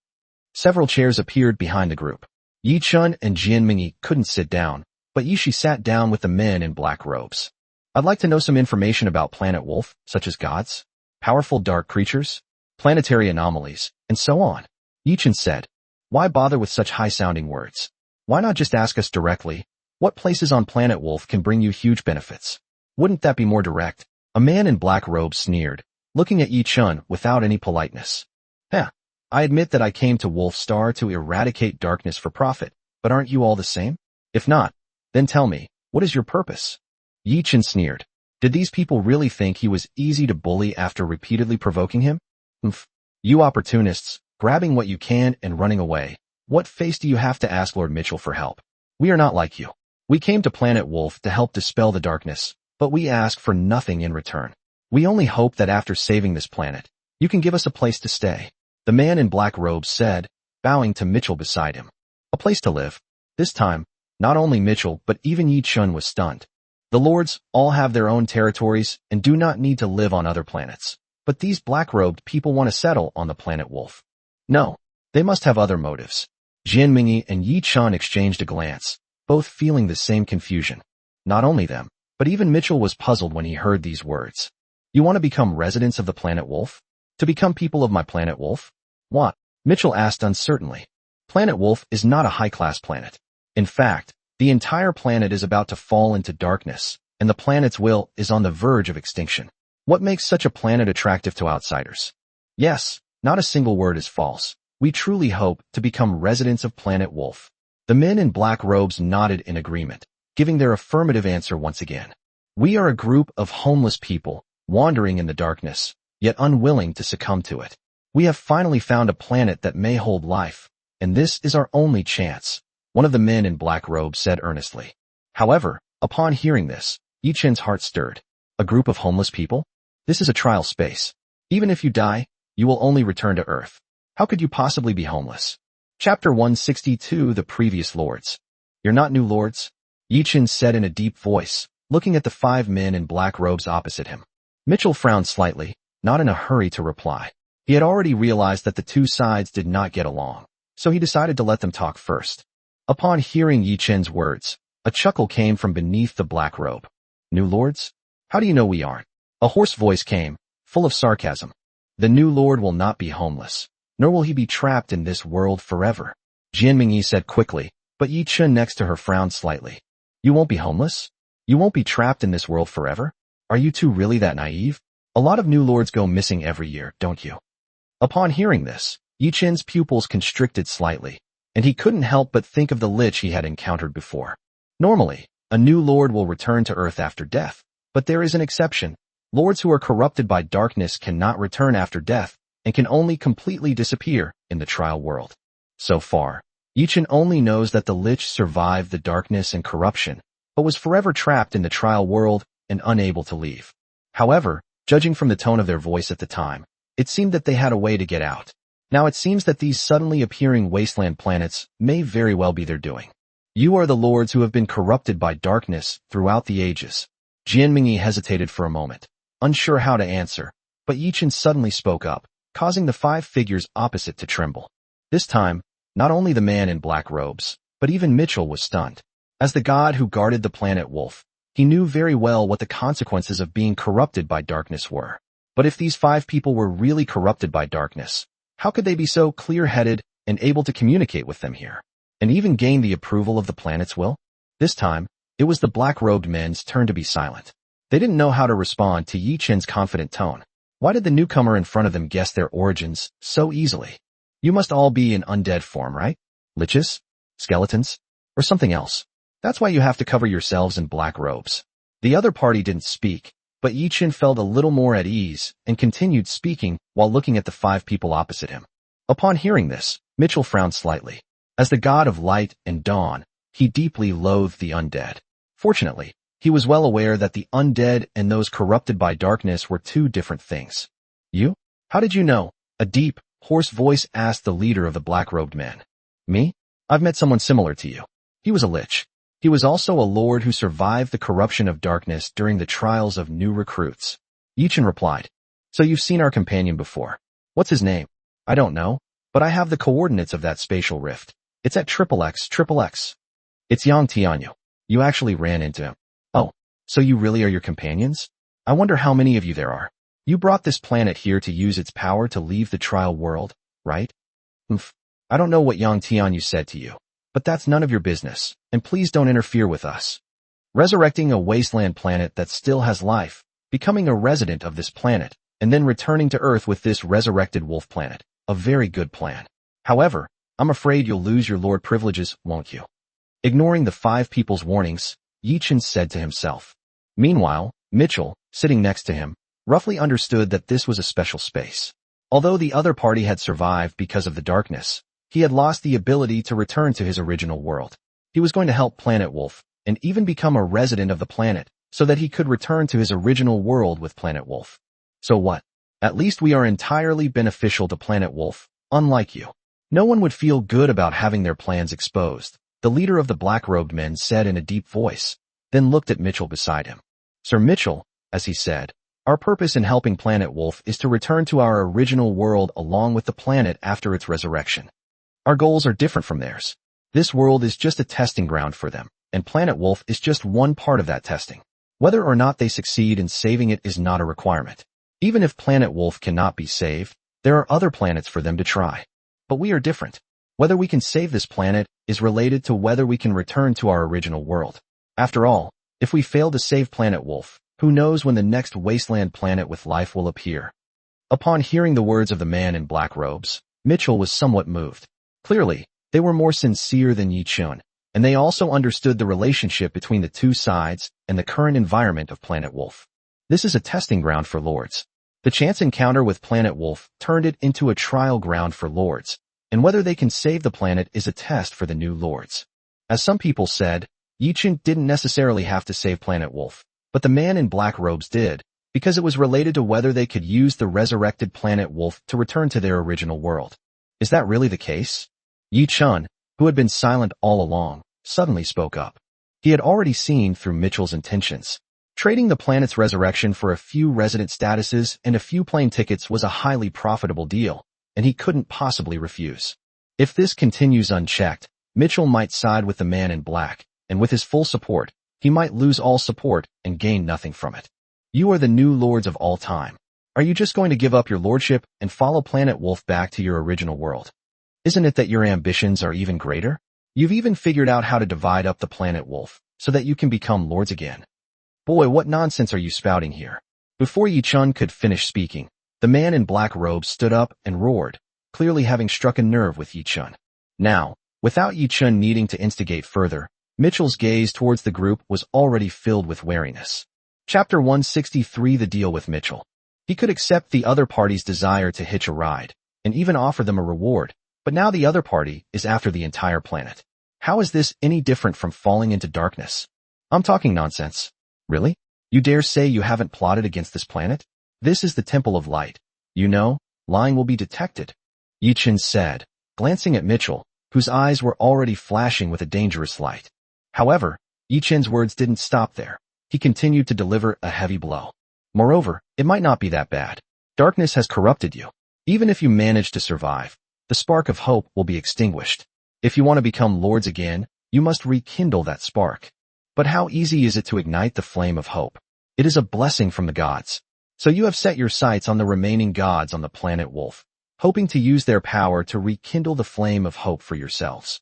Several chairs appeared behind the group. Yi Chun and Jianmingyi couldn't sit down, but Yishi sat down with the men in black robes. "I'd like to know some information about Planet Wolf, such as gods, powerful dark creatures, planetary anomalies, and so on," Yi Chun said. "Why bother with such high-sounding words? Why not just ask us directly, what places on Planet Wolf can bring you huge benefits? Wouldn't that be more direct?" A man in black robes sneered, looking at Yi Chun without any politeness. I admit that I came to Wolf Star to eradicate darkness for profit, but aren't you all the same? If not, then tell me, what is your purpose?" Yi Chun sneered. Did these people really think he was easy to bully after repeatedly provoking him? You opportunists, grabbing what you can and running away. What face do you have to ask Lord Mitchell for help? We are not like you. We came to Planet Wolf to help dispel the darkness, but we ask for nothing in return. We only hope that after saving this planet, you can give us a place to stay. The man in black robes said, bowing to Mitchell beside him. A place to live. This time, not only Mitchell but even Yi Chun was stunned. The lords all have their own territories and do not need to live on other planets. But these black-robed people want to settle on the Planet Wolf. No, they must have other motives. Jianmingyi and Yi Chun exchanged a glance, both feeling the same confusion. Not only them, but even Mitchell was puzzled when he heard these words. You want to become residents of the Planet Wolf? To become people of my Planet Wolf? What? Mitchell asked uncertainly. Planet Wolf is not a high-class planet. In fact, the entire planet is about to fall into darkness, and the planet's will is on the verge of extinction. What makes such a planet attractive to outsiders? Yes, not a single word is false. We truly hope to become residents of Planet Wolf. The men in black robes nodded in agreement, giving their affirmative answer once again. We are a group of homeless people, wandering in the darkness, yet unwilling to succumb to it. We have finally found a planet that may hold life, and this is our only chance, one of the men in black robes said earnestly. However, upon hearing this, Yi Chun's heart stirred. A group of homeless people? This is a trial space. Even if you die, you will only return to Earth. How could you possibly be homeless? Chapter 162, The Previous Lords. You're not new lords? Yi Chun said in a deep voice, looking at the 5 men in black robes opposite him. Mitchell frowned slightly, not in a hurry to reply. He had already realized that the two sides did not get along, so he decided to let them talk first. Upon hearing Yi Chun's words, a chuckle came from beneath the black robe. New lords? How do you know we aren't? A hoarse voice came, full of sarcasm. The new lord will not be homeless, nor will he be trapped in this world forever. Jianmingyi said quickly, but Yi Chun next to her frowned slightly. You won't be homeless? You won't be trapped in this world forever? Are you two really that naive? A lot of new lords go missing every year, don't you? Upon hearing this, Yi Chun's pupils constricted slightly, and he couldn't help but think of the lich he had encountered before. Normally, a new lord will return to Earth after death, but there is an exception. Lords who are corrupted by darkness cannot return after death and can only completely disappear in the trial world. So far, Yi Chun only knows that the lich survived the darkness and corruption, but was forever trapped in the trial world and unable to leave. However, judging from the tone of their voice at the time, it seemed that they had a way to get out. Now it seems that these suddenly appearing wasteland planets may very well be their doing. You are the lords who have been corrupted by darkness throughout the ages. Jianmingyi hesitated for a moment, unsure how to answer, but Yi Chun suddenly spoke up, causing the 5 figures opposite to tremble. This time, not only the man in black robes, but even Mitchell was stunned. As the god who guarded the Planet Wolf, he knew very well what the consequences of being corrupted by darkness were. But if these 5 people were really corrupted by darkness, how could they be so clear-headed and able to communicate with them here, and even gain the approval of the planet's will? This time, it was the black-robed men's turn to be silent. They didn't know how to respond to Yi Chun's confident tone. Why did the newcomer in front of them guess their origins so easily? You must all be in undead form, right? Liches? Skeletons? Or something else. That's why you have to cover yourselves in black robes. The other party didn't speak, but Yichin felt a little more at ease and continued speaking while looking at the 5 people opposite him. Upon hearing this, Mitchell frowned slightly. As the god of light and dawn, he deeply loathed the undead. Fortunately, he was well aware that the undead and those corrupted by darkness were 2 different things. You? How did you know? A deep, hoarse voice asked the leader of the black-robed men. Me? I've met someone similar to you. He was a lich. He was also a lord who survived the corruption of darkness during the trials of new recruits. Yichin replied. So you've seen our companion before. What's his name? I don't know, but I have the coordinates of that spatial rift. It's at XXX. It's Yang Tianyu. You actually ran into him. Oh, so you really are your companions? I wonder how many of you there are. You brought this planet here to use its power to leave the trial world, right? I don't know what Yang Tianyu said to you, but that's none of your business, and please don't interfere with us. Resurrecting a wasteland planet that still has life, becoming a resident of this planet, and then returning to Earth with this resurrected wolf planet. A very good plan. However, I'm afraid you'll lose your lord privileges, won't you? Ignoring the 5 people's warnings, Yichin said to himself. Meanwhile, Mitchell, sitting next to him, roughly understood that this was a special space. Although the other party had survived because of the darkness, he had lost the ability to return to his original world. He was going to help Planet Wolf, and even become a resident of the planet, so that he could return to his original world with Planet Wolf. So what? At least we are entirely beneficial to Planet Wolf, unlike you. No one would feel good about having their plans exposed, the leader of the black-robed men said in a deep voice, then looked at Mitchell beside him. Sir Mitchell, as he said, our purpose in helping Planet Wolf is to return to our original world along with the planet after its resurrection. Our goals are different from theirs. This world is just a testing ground for them, and Planet Wolf is just one part of that testing. Whether or not they succeed in saving it is not a requirement. Even if Planet Wolf cannot be saved, there are other planets for them to try. But we are different. Whether we can save this planet is related to whether we can return to our original world. After all, if we fail to save Planet Wolf, who knows when the next wasteland planet with life will appear? Upon hearing the words of the man in black robes, Mitchell was somewhat moved. Clearly, they were more sincere than Yichin, and they also understood the relationship between the 2 sides and the current environment of Planet Wolf. This is a testing ground for lords. The chance encounter with Planet Wolf turned it into a trial ground for lords, and whether they can save the planet is a test for the new lords. As some people said, Yichin didn't necessarily have to save Planet Wolf, but the man in black robes did, because it was related to whether they could use the resurrected Planet Wolf to return to their original world. Is that really the case? Yichin, who had been silent all along, suddenly spoke up. He had already seen through Mitchell's intentions. Trading the planet's resurrection for a few resident statuses and a few plane tickets was a highly profitable deal, and he couldn't possibly refuse. If this continues unchecked, Mitchell might side with the man in black, and with his full support, he might lose all support and gain nothing from it. You are the new lords of all time. Are you just going to give up your lordship and follow Planet Wolf back to your original world? Isn't it that your ambitions are even greater? You've even figured out how to divide up the Planet Wolf, so that you can become lords again. Boy, what nonsense are you spouting here? Before Yichin could finish speaking, the man in black robes stood up and roared, clearly having struck a nerve with Yichin. Now, without Yichin needing to instigate further, Mitchell's gaze towards the group was already filled with wariness. Chapter 163 The Deal with Mitchell. He could accept the other party's desire to hitch a ride, and even offer them a reward, but now the other party is after the entire planet. How is this any different from falling into darkness? I'm talking nonsense. Really? You dare say you haven't plotted against this planet? This is the Temple of Light. You know, lying will be detected. Yichin said, glancing at Mitchell, whose eyes were already flashing with a dangerous light. However, Yichin's words didn't stop there. He continued to deliver a heavy blow. Moreover, it might not be that bad. Darkness has corrupted you. Even if you manage to survive, the spark of hope will be extinguished. If you want to become lords again, you must rekindle that spark. But how easy is it to ignite the flame of hope? It is a blessing from the gods. So you have set your sights on the remaining gods on the Planet Wolf, hoping to use their power to rekindle the flame of hope for yourselves.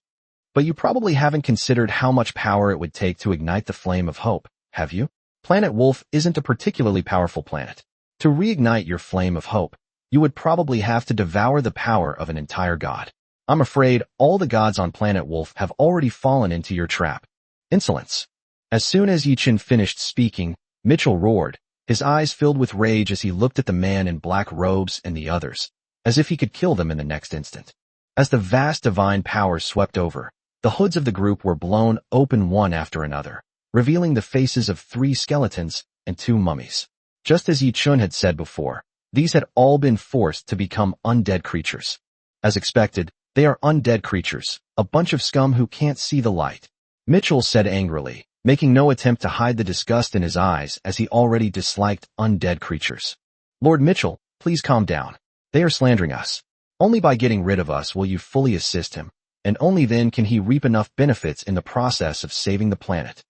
But you probably haven't considered how much power it would take to ignite the flame of hope, have you? Planet Wolf isn't a particularly powerful planet. To reignite your flame of hope, you would probably have to devour the power of an entire god. I'm afraid all the gods on Planet Wolf have already fallen into your trap. Insolence. As soon as Yi-Chin finished speaking, Mitchell roared, his eyes filled with rage as he looked at the man in black robes and the others, as if he could kill them in the next instant. As the vast divine power swept over, the hoods of the group were blown open one after another, revealing the faces of 3 skeletons and 2 mummies. Just as Yi-Chun had said before, these had all been forced to become undead creatures. As expected, they are undead creatures, a bunch of scum who can't see the light. Mitchell said angrily, making no attempt to hide the disgust in his eyes as he already disliked undead creatures. Lord Mitchell, please calm down. They are slandering us. Only by getting rid of us will you fully assist him, and only then can he reap enough benefits in the process of saving the planet.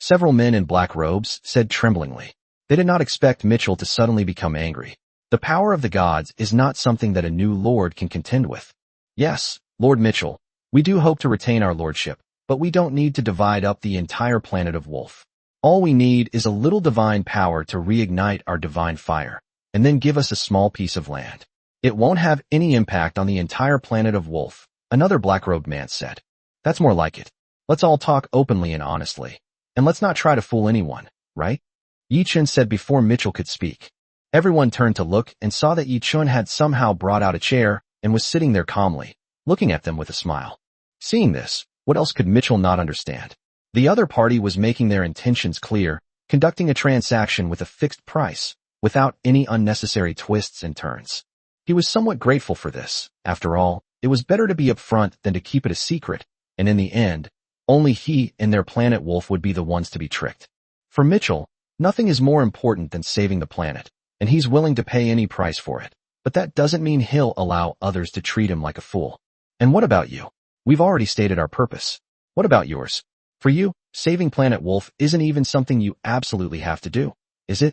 Several men in black robes said tremblingly. They did not expect Mitchell to suddenly become angry. The power of the gods is not something that a new lord can contend with. Yes, Lord Mitchell, we do hope to retain our lordship, but we don't need to divide up the entire planet of Wolf. All we need is a little divine power to reignite our divine fire, and then give us a small piece of land. It won't have any impact on the entire planet of Wolf, another black-robed man said. That's more like it. Let's all talk openly and honestly. And let's not try to fool anyone, right? Yi-Chun said before Mitchell could speak. Everyone turned to look and saw that Yi-Chun had somehow brought out a chair and was sitting there calmly, looking at them with a smile. Seeing this, what else could Mitchell not understand? The other party was making their intentions clear, conducting a transaction with a fixed price, without any unnecessary twists and turns. He was somewhat grateful for this. After all, it was better to be upfront than to keep it a secret, and in the end, only he and their planet Wolf would be the ones to be tricked. For Mitchell, nothing is more important than saving the planet, and he's willing to pay any price for it. But that doesn't mean he'll allow others to treat him like a fool. And what about you? We've already stated our purpose. What about yours? For you, saving Planet Wolf isn't even something you absolutely have to do, is it?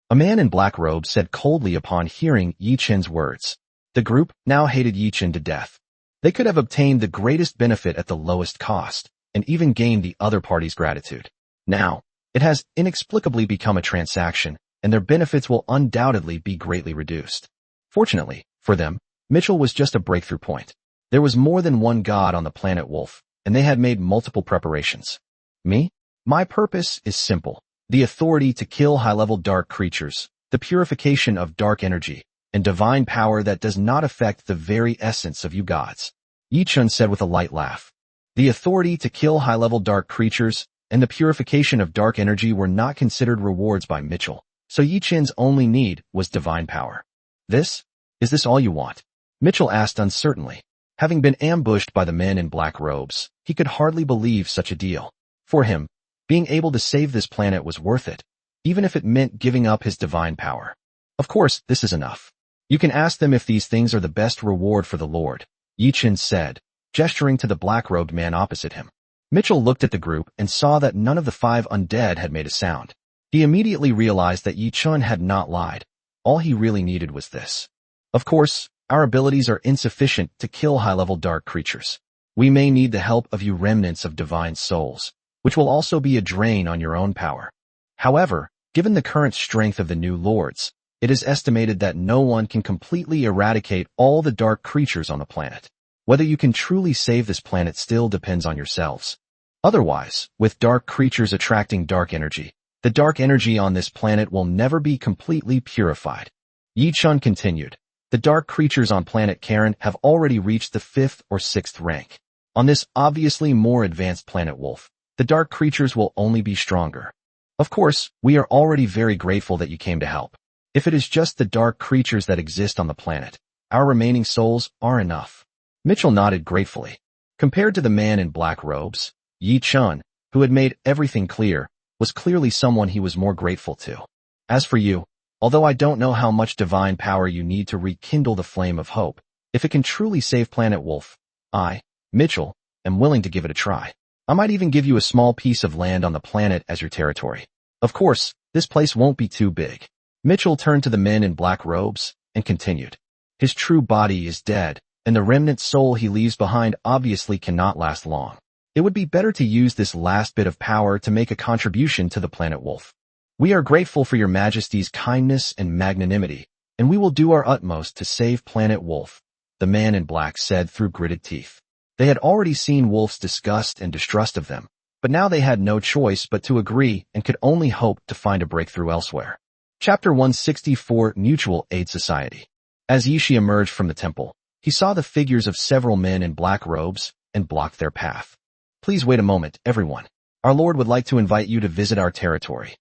A man in black robes said coldly upon hearing Yi-Chin's words. The group now hated Yi-Chin to death. They could have obtained the greatest benefit at the lowest cost, and even gained the other party's gratitude. Now, it has inexplicably become a transaction, and their benefits will undoubtedly be greatly reduced. Fortunately, for them, Mitchell was just a breakthrough point. There was more than one god on the planet Wolf, and they had made multiple preparations. Me? My purpose is simple. The authority to kill high-level dark creatures, the purification of dark energy, and divine power that does not affect the very essence of you gods. Yi-Chun said with a light laugh. The authority to kill high-level dark creatures and the purification of dark energy were not considered rewards by Mitchell, so Yi-Chin's only need was divine power. Is this all you want? Mitchell asked uncertainly. Having been ambushed by the men in black robes, he could hardly believe such a deal. For him, being able to save this planet was worth it, even if it meant giving up his divine power. Of course, this is enough. You can ask them if these things are the best reward for the Lord, Yi-Chin said, gesturing to the black-robed man opposite him. Mitchell looked at the group and saw that none of the 5 undead had made a sound. He immediately realized that Yi-Chun had not lied. All he really needed was this. Of course, our abilities are insufficient to kill high-level dark creatures. We may need the help of you remnants of divine souls, which will also be a drain on your own power. However, given the current strength of the new lords, it is estimated that no one can completely eradicate all the dark creatures on the planet. Whether you can truly save this planet still depends on yourselves. Otherwise, with dark creatures attracting dark energy, the dark energy on this planet will never be completely purified. Yi-Chun continued. The dark creatures on planet Karen have already reached the 5th or 6th rank. On this obviously more advanced planet Wolf, the dark creatures will only be stronger. Of course, we are already very grateful that you came to help. If it is just the dark creatures that exist on the planet, our remaining souls are enough. Mitchell nodded gratefully. Compared to the man in black robes, Yi-Chun, who had made everything clear, was clearly someone he was more grateful to. As for you, although I don't know how much divine power you need to rekindle the flame of hope, if it can truly save Planet Wolf, I, Mitchell, am willing to give it a try. I might even give you a small piece of land on the planet as your territory. Of course, this place won't be too big. Mitchell turned to the men in black robes and continued. His true body is dead, and the remnant soul he leaves behind obviously cannot last long. It would be better to use this last bit of power to make a contribution to the Planet Wolf. We are grateful for your majesty's kindness and magnanimity, and we will do our utmost to save Planet Wolf, the man in black said through gritted teeth. They had already seen Wolf's disgust and distrust of them, but now they had no choice but to agree and could only hope to find a breakthrough elsewhere. Chapter 164 Mutual Aid Society. As Yishi emerged from the temple, he saw the figures of several men in black robes and blocked their path. Please wait a moment, everyone. Our Lord would like to invite you to visit our territory,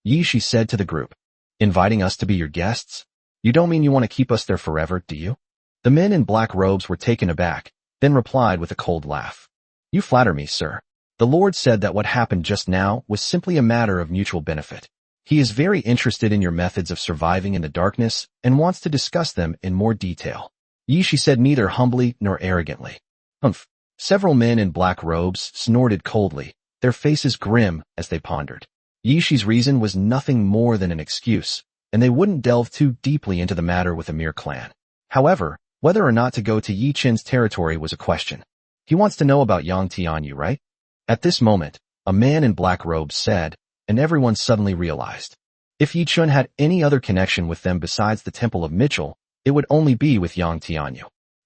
Yishi said to the group. Inviting us to be your guests? You don't mean you want to keep us there forever, do you? The men in black robes were taken aback, then replied with a cold laugh. You flatter me, sir. The Lord said that what happened just now was simply a matter of mutual benefit. He is very interested in your methods of surviving in the darkness and wants to discuss them in more detail. Yishi said neither humbly nor arrogantly. Humph. Several men in black robes snorted coldly, their faces grim as they pondered. Yishi's reason was nothing more than an excuse, and they wouldn't delve too deeply into the matter with a mere clan. However, whether or not to go to Yi Chen's territory was a question. He wants to know about Yang Tianyu, right? At this moment, a man in black robes said, and everyone suddenly realized. If Yi Chen had any other connection with them besides the Temple of Mitchell, it would only be with Yang Tianyu.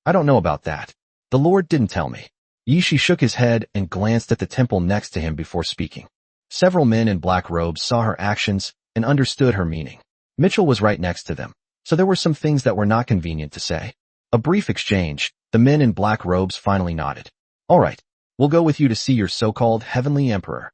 I don't know about that. The Lord didn't tell me. Yishi shook his head and glanced at the temple next to him before speaking. Several men in black robes saw her actions and understood her meaning. Mitchell was right next to them, so there were some things that were not convenient to say. A brief exchange, the men in black robes finally nodded. All right, we'll go with you to see your so-called heavenly emperor.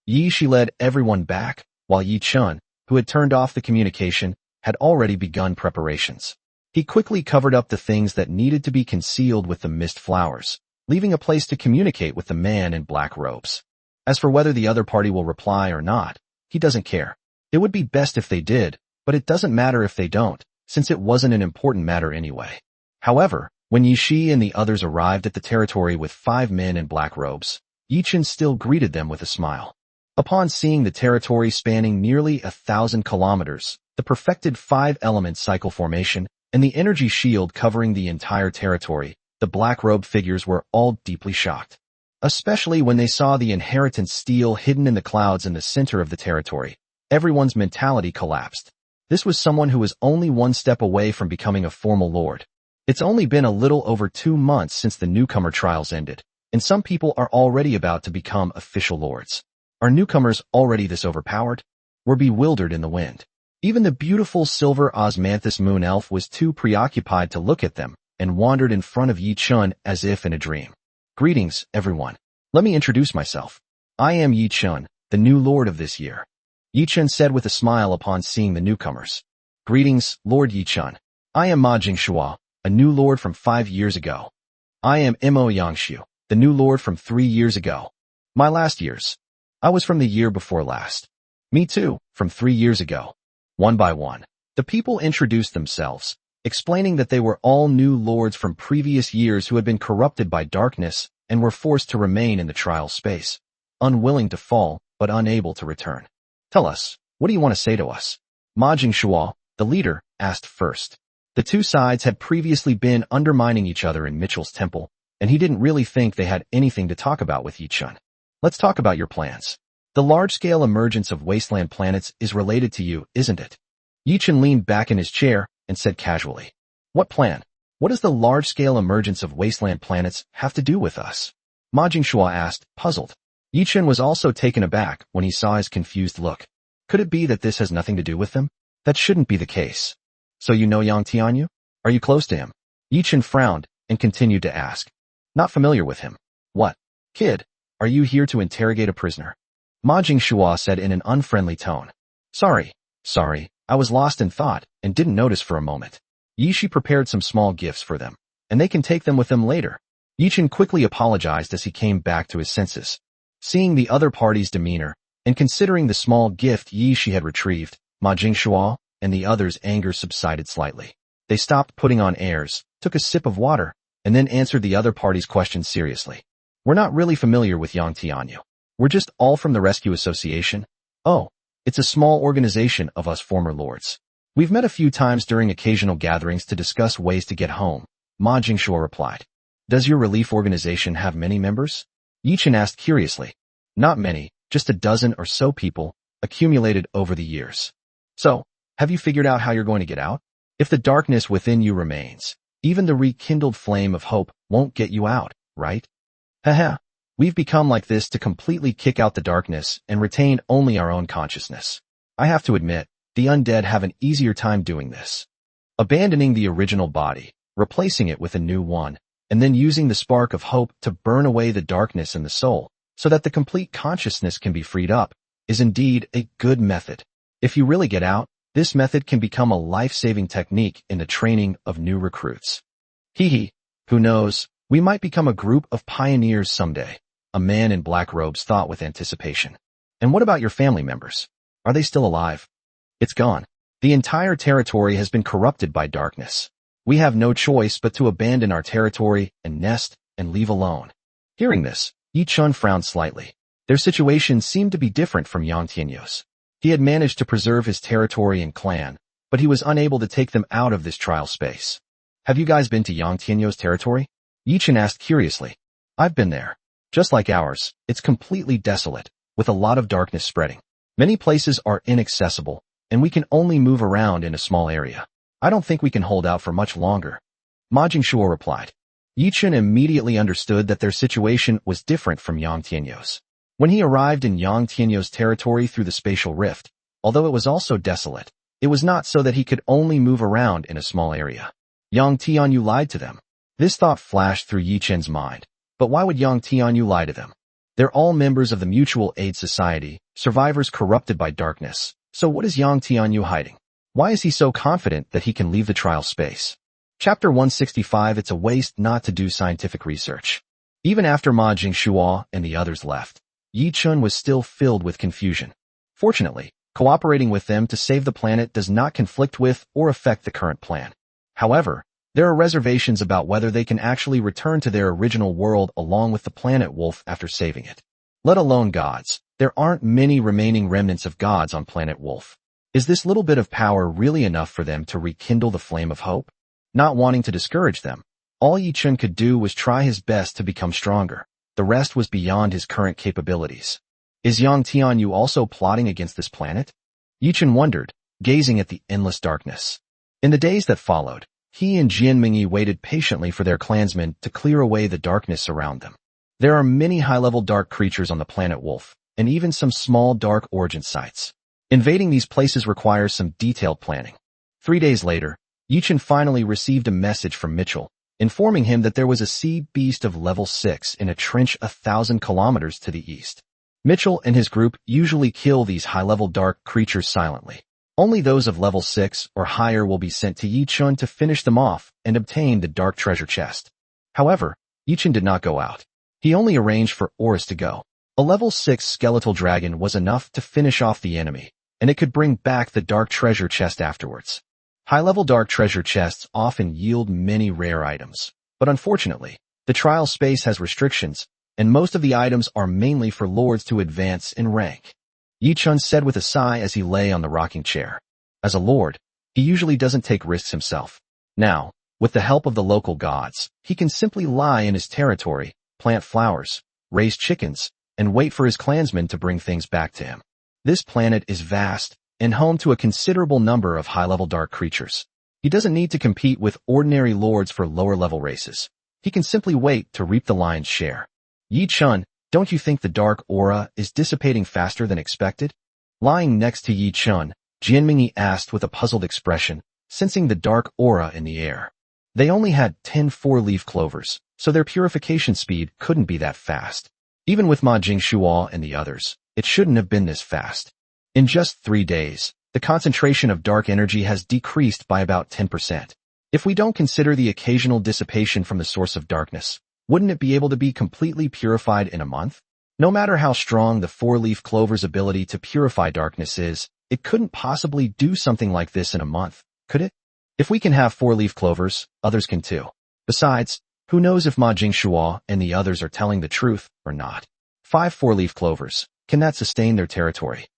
Yishi led everyone back, while Yi Chen, who had turned off the communication, had already begun preparations. He quickly covered up the things that needed to be concealed with the mist flowers, leaving a place to communicate with the man in black robes. As for whether the other party will reply or not, he doesn't care. It would be best if they did, but it doesn't matter if they don't, since it wasn't an important matter anyway. However, when Yishi and the others arrived at the territory with 5 men in black robes, Yi Chen still greeted them with a smile. Upon seeing the territory spanning nearly 1,000 kilometers, the perfected 5-element cycle formation, and the energy shield covering the entire territory, the black-robed figures were all deeply shocked. Especially when they saw the inheritance steel hidden in the clouds in the center of the territory, everyone's mentality collapsed. This was someone who was only one step away from becoming a formal lord. It's only been a little over 2 months since the newcomer trials ended, and some people are already about to become official lords. Are newcomers already this overpowered? We're bewildered in the wind. Even the beautiful silver osmanthus moon elf was too preoccupied to look at them, and wandered in front of Yi Chen as if in a dream. Greetings, everyone. Let me introduce myself. I am Yi Chen, the new lord of this year. Yi Chen said with a smile upon seeing the newcomers. Greetings, Lord Yi Chen. I am Ma Jingshua, a new lord from 5 years ago. I am Mo Yangshu, the new lord from 3 years ago. My last years. I was from the year before last. Me too, from 3 years ago. One by one, the people introduced themselves, explaining that they were all new lords from previous years who had been corrupted by darkness and were forced to remain in the trial space, unwilling to fall but unable to return. Tell us, what do you want to say to us? Ma Jingshua, the leader, asked first. The two sides had previously been undermining each other in Mitchell's temple, and he didn't really think they had anything to talk about with Yi Chen. Let's talk about your plans. The large-scale emergence of wasteland planets is related to you, isn't it? Yi Chen leaned back in his chair and said casually. What plan? What does the large-scale emergence of wasteland planets have to do with us? Ma Jingshua asked, puzzled. Yi Chen was also taken aback when he saw his confused look. Could it be that this has nothing to do with them? That shouldn't be the case. So you know Yang Tianyu? Are you close to him? Yi Chen frowned and continued to ask. Not familiar with him. What? Kid, are you here to interrogate a prisoner? Ma Jingshua said in an unfriendly tone. Sorry, I was lost in thought and didn't notice for a moment. Yishi prepared some small gifts for them, and they can take them with them later. Yi Chen quickly apologized as he came back to his senses. Seeing the other party's demeanor, and considering the small gift Yishi had retrieved, Ma Jingshua and the others' anger subsided slightly. They stopped putting on airs, took a sip of water, and then answered the other party's questions seriously. We're not really familiar with Yang Tianyu. We're just all from the Rescue Association. Oh, it's a small organization of us former lords. We've met a few times during occasional gatherings to discuss ways to get home, Ma Jingshua replied. Does your relief organization have many members? Yi Chen asked curiously. Not many, just a dozen or so people, accumulated over the years. So, have you figured out how you're going to get out? If the darkness within you remains, even the rekindled flame of hope won't get you out, right? Haha. We've become like this to completely kick out the darkness and retain only our own consciousness. I have to admit, the undead have an easier time doing this. Abandoning the original body, replacing it with a new one, and then using the spark of hope to burn away the darkness in the soul, so that the complete consciousness can be freed up, is indeed a good method. If you really get out, this method can become a life-saving technique in the training of new recruits. Hee, who knows, we might become a group of pioneers someday, a man in black robes thought with anticipation. And what about your family members? Are they still alive? It's gone. The entire territory has been corrupted by darkness. We have no choice but to abandon our territory and nest and leave alone. Hearing this, Yi Chun frowned slightly. Their situation seemed to be different from Yang Tianyou's. He had managed to preserve his territory and clan, but he was unable to take them out of this trial space. Have you guys been to Yang Tianyou's territory? Yi Chun asked curiously. I've been there. Just like ours, it's completely desolate, with a lot of darkness spreading. Many places are inaccessible, and we can only move around in a small area. I don't think we can hold out for much longer. Ma Jingshuo replied. Yi Chun immediately understood that their situation was different from Yang Tianyou's. When he arrived in Yang Tianyou's territory through the spatial rift, although it was also desolate, it was not so that he could only move around in a small area. Yang Tianyou lied to them. This thought flashed through Yi Chun's mind. But why would Yang Tianyou lie to them? They're all members of the Mutual Aid Society, survivors corrupted by darkness. So what is Yang Tianyou hiding? Why is he so confident that he can leave the trial space? Chapter 165. It's a waste not to do scientific research. Even after Ma Jingshuo and the others left, Yi Chun was still filled with confusion. Fortunately, cooperating with them to save the planet does not conflict with or affect the current plan. However, there are reservations about whether they can actually return to their original world along with the planet Wolf after saving it. Let alone gods. There aren't many remaining remnants of gods on planet Wolf. Is this little bit of power really enough for them to rekindle the flame of hope? Not wanting to discourage them, all Yi Chun could do was try his best to become stronger. The rest was beyond his current capabilities. Is Yang Tianyou also plotting against this planet? Yi Chun wondered, gazing at the endless darkness. In the days that followed, he and Jianmingyi waited patiently for their clansmen to clear away the darkness around them. There are many high-level dark creatures on the planet Wolf, and even some small dark origin sites. Invading these places requires some detailed planning. 3 days later, Yi Chun finally received a message from Mitchell, informing him that there was a sea beast of level 6 in a trench 1,000 kilometers to the east. Mitchell and his group usually kill these high-level dark creatures silently. Only those of level 6 or higher will be sent to Yi Chun to finish them off and obtain the dark treasure chest. However, Yi Chun did not go out. He only arranged for Oris to go. A level 6 skeletal dragon was enough to finish off the enemy, and it could bring back the dark treasure chest afterwards. High-level dark treasure chests often yield many rare items, but unfortunately, the trial space has restrictions, and most of the items are mainly for lords to advance in rank. Yi Chun said with a sigh as he lay on the rocking chair. As a lord, he usually doesn't take risks himself. Now, with the help of the local gods, he can simply lie in his territory, plant flowers, raise chickens, and wait for his clansmen to bring things back to him. This planet is vast and home to a considerable number of high-level dark creatures. He doesn't need to compete with ordinary lords for lower-level races. He can simply wait to reap the lion's share. Yi Chun, don't you think the dark aura is dissipating faster than expected? Lying next to Yi Chun, Jianmingyi asked with a puzzled expression, sensing the dark aura in the air. They only had 10 four-leaf clovers, so their purification speed couldn't be that fast. Even with Ma Jingshuo and the others, it shouldn't have been this fast. In just 3 days, the concentration of dark energy has decreased by about 10%. If we don't consider the occasional dissipation from the source of darkness, wouldn't it be able to be completely purified in a month? No matter how strong the four-leaf clover's ability to purify darkness is, it couldn't possibly do something like this in a month, could it? If we can have four-leaf clovers, others can too. Besides, who knows if Ma Jingshuo and the others are telling the truth or not? 5 four-leaf clovers, can that sustain their territory?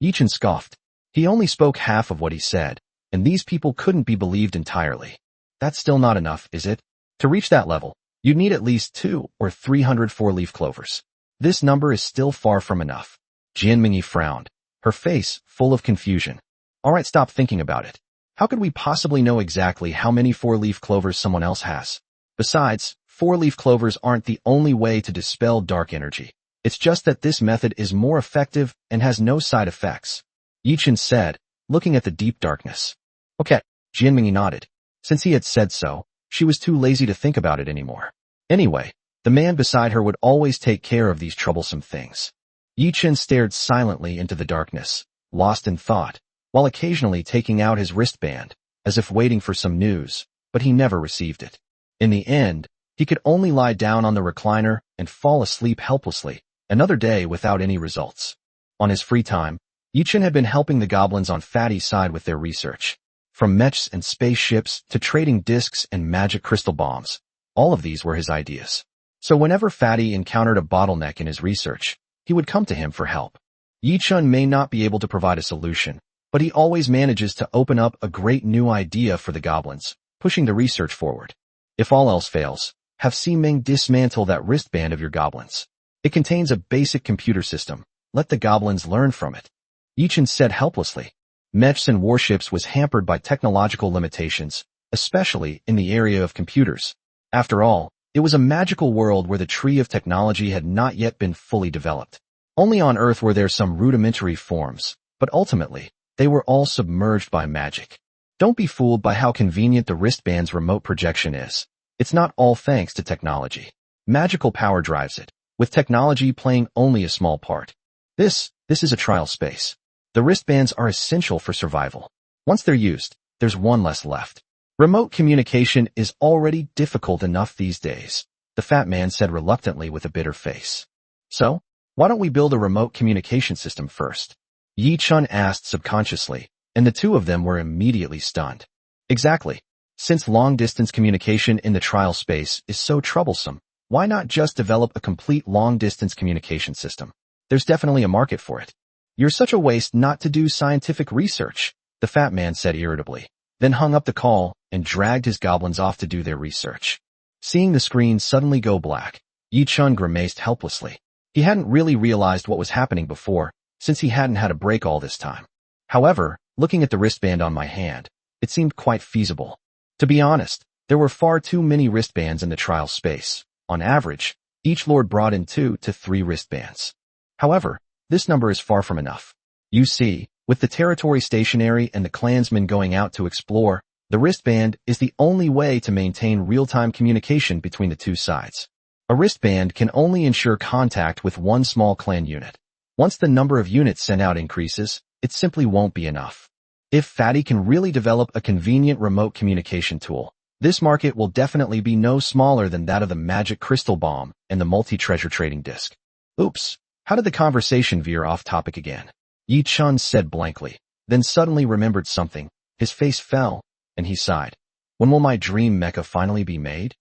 Yi Chun scoffed. He only spoke half of what he said, and these people couldn't be believed entirely. That's still not enough, is it? To reach that level, you'd need at least 200 or 300 four-leaf clovers. This number is still far from enough. Jianmingyi frowned. her face full of confusion. Alright, stop thinking about it. How could we possibly know exactly how many four-leaf clovers someone else has? Besides, four-leaf clovers aren't the only way to dispel dark energy. It's just that this method is more effective and has no side effects. Yi-chan said, looking at the deep darkness. Okay, Jianming nodded. Since he had said so, she was too lazy to think about it anymore. Anyway, the man beside her would always take care of these troublesome things. Yi-chan stared silently into the darkness, lost in thought, while occasionally taking out his wristband, as if waiting for some news, but he never received it. In the end, he could only lie down on the recliner and fall asleep helplessly, another day without any results. On his free time, Yi-chan had been helping the goblins on Fatty's side with their research. From mechs and spaceships to trading discs and magic crystal bombs, all of these were his ideas. So whenever Fatty encountered a bottleneck in his research, he would come to him for help. Yi-chan may not be able to provide a solution, but he always manages to open up a great new idea for the goblins, pushing the research forward. If all else fails, have Ximing dismantle that wristband of your goblins. It contains a basic computer system. Let the goblins learn from it. Yi-chan said helplessly. Mechs and warships was hampered by technological limitations, especially in the area of computers. After all, it was a magical world where the tree of technology had not yet been fully developed. Only on Earth were there some rudimentary forms, but ultimately, they were all submerged by magic. Don't be fooled by how convenient the wristband's remote projection is. It's not all thanks to technology. Magical power drives it, with technology playing only a small part. This is a trial space. The wristbands are essential for survival. Once they're used, there's one less left. Remote communication is already difficult enough these days, the fat man said reluctantly with a bitter face. So, why don't we build a remote communication system first? Yi-chan asked subconsciously, and the two of them were immediately stunned. Exactly. Since long-distance communication in the trial space is so troublesome, why not just develop a complete long-distance communication system? There's definitely a market for it. You're such a waste not to do scientific research, the fat man said irritably, then hung up the call and dragged his goblins off to do their research. Seeing the screen suddenly go black, Yi-chan grimaced helplessly. He hadn't really realized what was happening before, since he hadn't had a break all this time. However, looking at the wristband on my hand, it seemed quite feasible. To be honest, there were far too many wristbands in the trial space. On average, each lord brought in 2 to 3 wristbands. However, this number is far from enough. You see, with the territory stationary and the clansmen going out to explore, the wristband is the only way to maintain real-time communication between the two sides. A wristband can only ensure contact with one small clan unit. Once the number of units sent out increases, it simply won't be enough. If Fatty can really develop a convenient remote communication tool, this market will definitely be no smaller than that of the magic crystal bomb and the multi-treasure trading disc. Oops, how did the conversation veer off topic again? Yi-chan said blankly, then suddenly remembered something. His face fell, and he sighed. When will my dream mecha finally be made?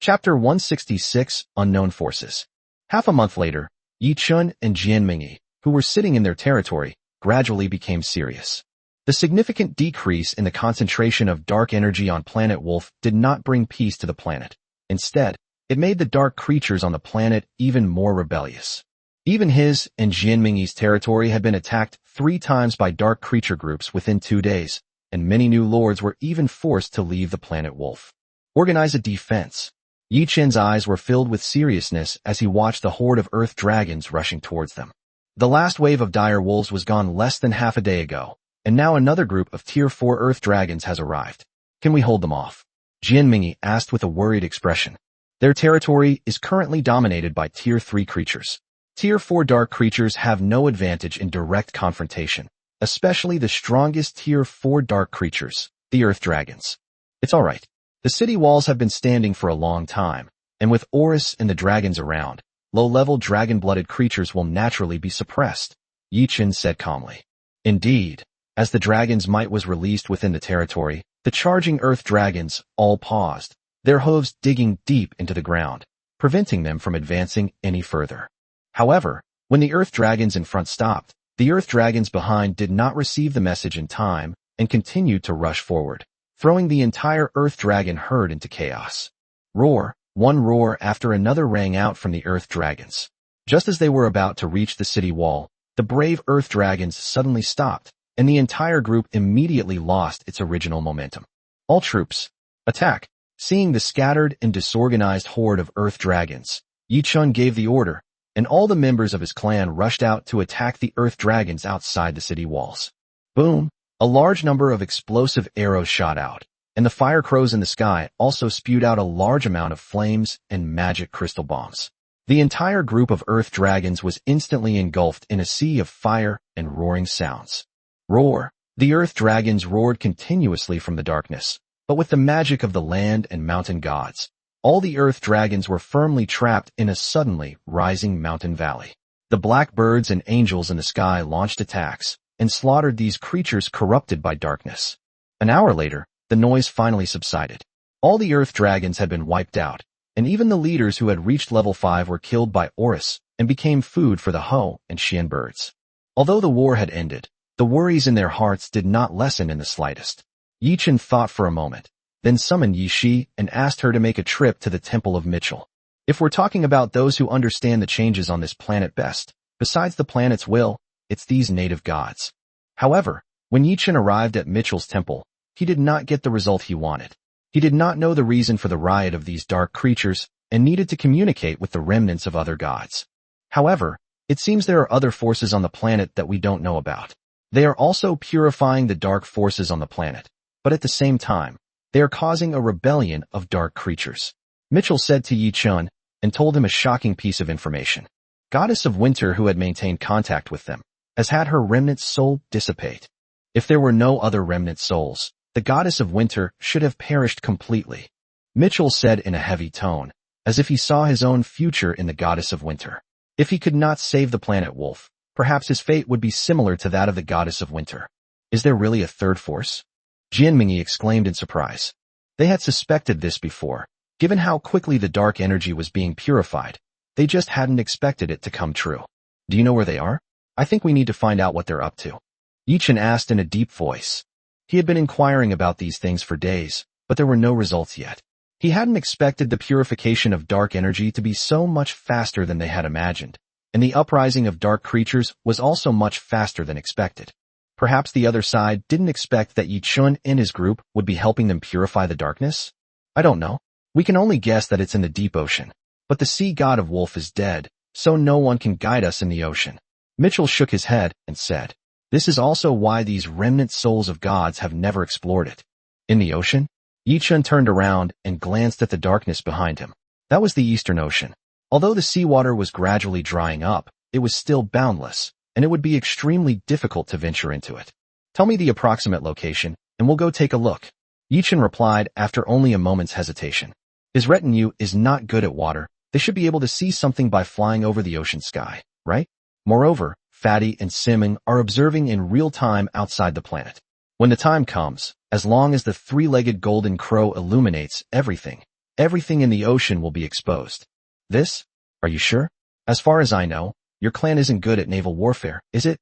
Chapter 166, Unknown Forces. Half a month later, Yi-chan and Jianming, who were sitting in their territory, gradually became serious. The significant decrease in the concentration of dark energy on Planet Wolf did not bring peace to the planet. Instead, it made the dark creatures on the planet even more rebellious. Even his and Jianming's territory had been attacked 3 times by dark creature groups within 2 days, and many new lords were even forced to leave the Planet Wolf. Organize a defense. Yi-chan's eyes were filled with seriousness as he watched the horde of earth dragons rushing towards them. The last wave of dire wolves was gone less than half a day ago, and now another group of Tier 4 earth dragons has arrived. Can we hold them off? Jianming asked with a worried expression. Their territory is currently dominated by Tier 3 creatures. Tier 4 dark creatures have no advantage in direct confrontation, especially the strongest Tier 4 dark creatures, the earth dragons. It's alright. The city walls have been standing for a long time, and with Horus and the dragons around, low-level dragon-blooded creatures will naturally be suppressed, Yi-chan said calmly. Indeed, as the dragon's might was released within the territory, the charging earth dragons all paused, their hooves digging deep into the ground, preventing them from advancing any further. However, when the earth dragons in front stopped, the earth dragons behind did not receive the message in time and continued to rush forward, throwing the entire earth dragon herd into chaos. Roar, one roar after another rang out from the earth dragons. Just as they were about to reach the city wall, the brave earth dragons suddenly stopped, and the entire group immediately lost its original momentum. All troops, attack! Seeing the scattered and disorganized horde of earth dragons, Yi Chun gave the order, and all the members of his clan rushed out to attack the earth dragons outside the city walls. Boom! A large number of explosive arrows shot out, and the fire crows in the sky also spewed out a large amount of flames and magic crystal bombs. The entire group of earth dragons was instantly engulfed in a sea of fire and roaring sounds. Roar! The earth dragons roared continuously from the darkness, but with the magic of the land and mountain gods, all the earth dragons were firmly trapped in a suddenly rising mountain valley. The black birds and angels in the sky launched attacks and slaughtered these creatures corrupted by darkness. An hour later, the noise finally subsided. All the earth dragons had been wiped out, and even the leaders who had reached level 5 were killed by Horus and became food for the Ho and Xian birds. Although the war had ended, the worries in their hearts did not lessen in the slightest. Yi Chun thought for a moment, then summoned Yi Shi and asked her to make a trip to the Temple of Mitchell. If we're talking about those who understand the changes on this planet best, besides the planet's will, it's these native gods. However, when Yi Chun arrived at Mitchell's temple, he did not get the result he wanted. He did not know the reason for the riot of these dark creatures and needed to communicate with the remnants of other gods. However, it seems there are other forces on the planet that we don't know about. They are also purifying the dark forces on the planet, but at the same time, they are causing a rebellion of dark creatures. Mitchell said to Yi Chun and told him a shocking piece of information. Goddess of Winter, who had maintained contact with them, has had her remnant soul dissipate. If there were no other remnant souls, the Goddess of Winter should have perished completely. Mitchell said in a heavy tone, as if he saw his own future in the Goddess of Winter. If he could not save the planet Wolf, perhaps his fate would be similar to that of the Goddess of Winter. Is there really a third force? Jianmingyi exclaimed in surprise. They had suspected this before. Given how quickly the dark energy was being purified, they just hadn't expected it to come true. Do you know where they are? I think we need to find out what they're up to. Yi Chun asked in a deep voice. He had been inquiring about these things for days, but there were no results yet. He hadn't expected the purification of dark energy to be so much faster than they had imagined, and the uprising of dark creatures was also much faster than expected. Perhaps the other side didn't expect that Yi Chun and his group would be helping them purify the darkness? I don't know. We can only guess that it's in the deep ocean. But the sea god of Wolf is dead, so no one can guide us in the ocean. Mitchell shook his head and said, this is also why these remnant souls of gods have never explored it. In the ocean? Yi Chun turned around and glanced at the darkness behind him. That was the Eastern Ocean. Although the seawater was gradually drying up, it was still boundless, and it would be extremely difficult to venture into it. Tell me the approximate location, and we'll go take a look. Yi Chun replied after only a moment's hesitation. His retinue is not good at water. They should be able to see something by flying over the ocean sky, right? Moreover, Fatty and Simming are observing in real time outside the planet. When the time comes, as long as the three-legged golden crow illuminates everything in the ocean will be exposed. This? Are you sure? As far as I know, your clan isn't good at naval warfare, is it?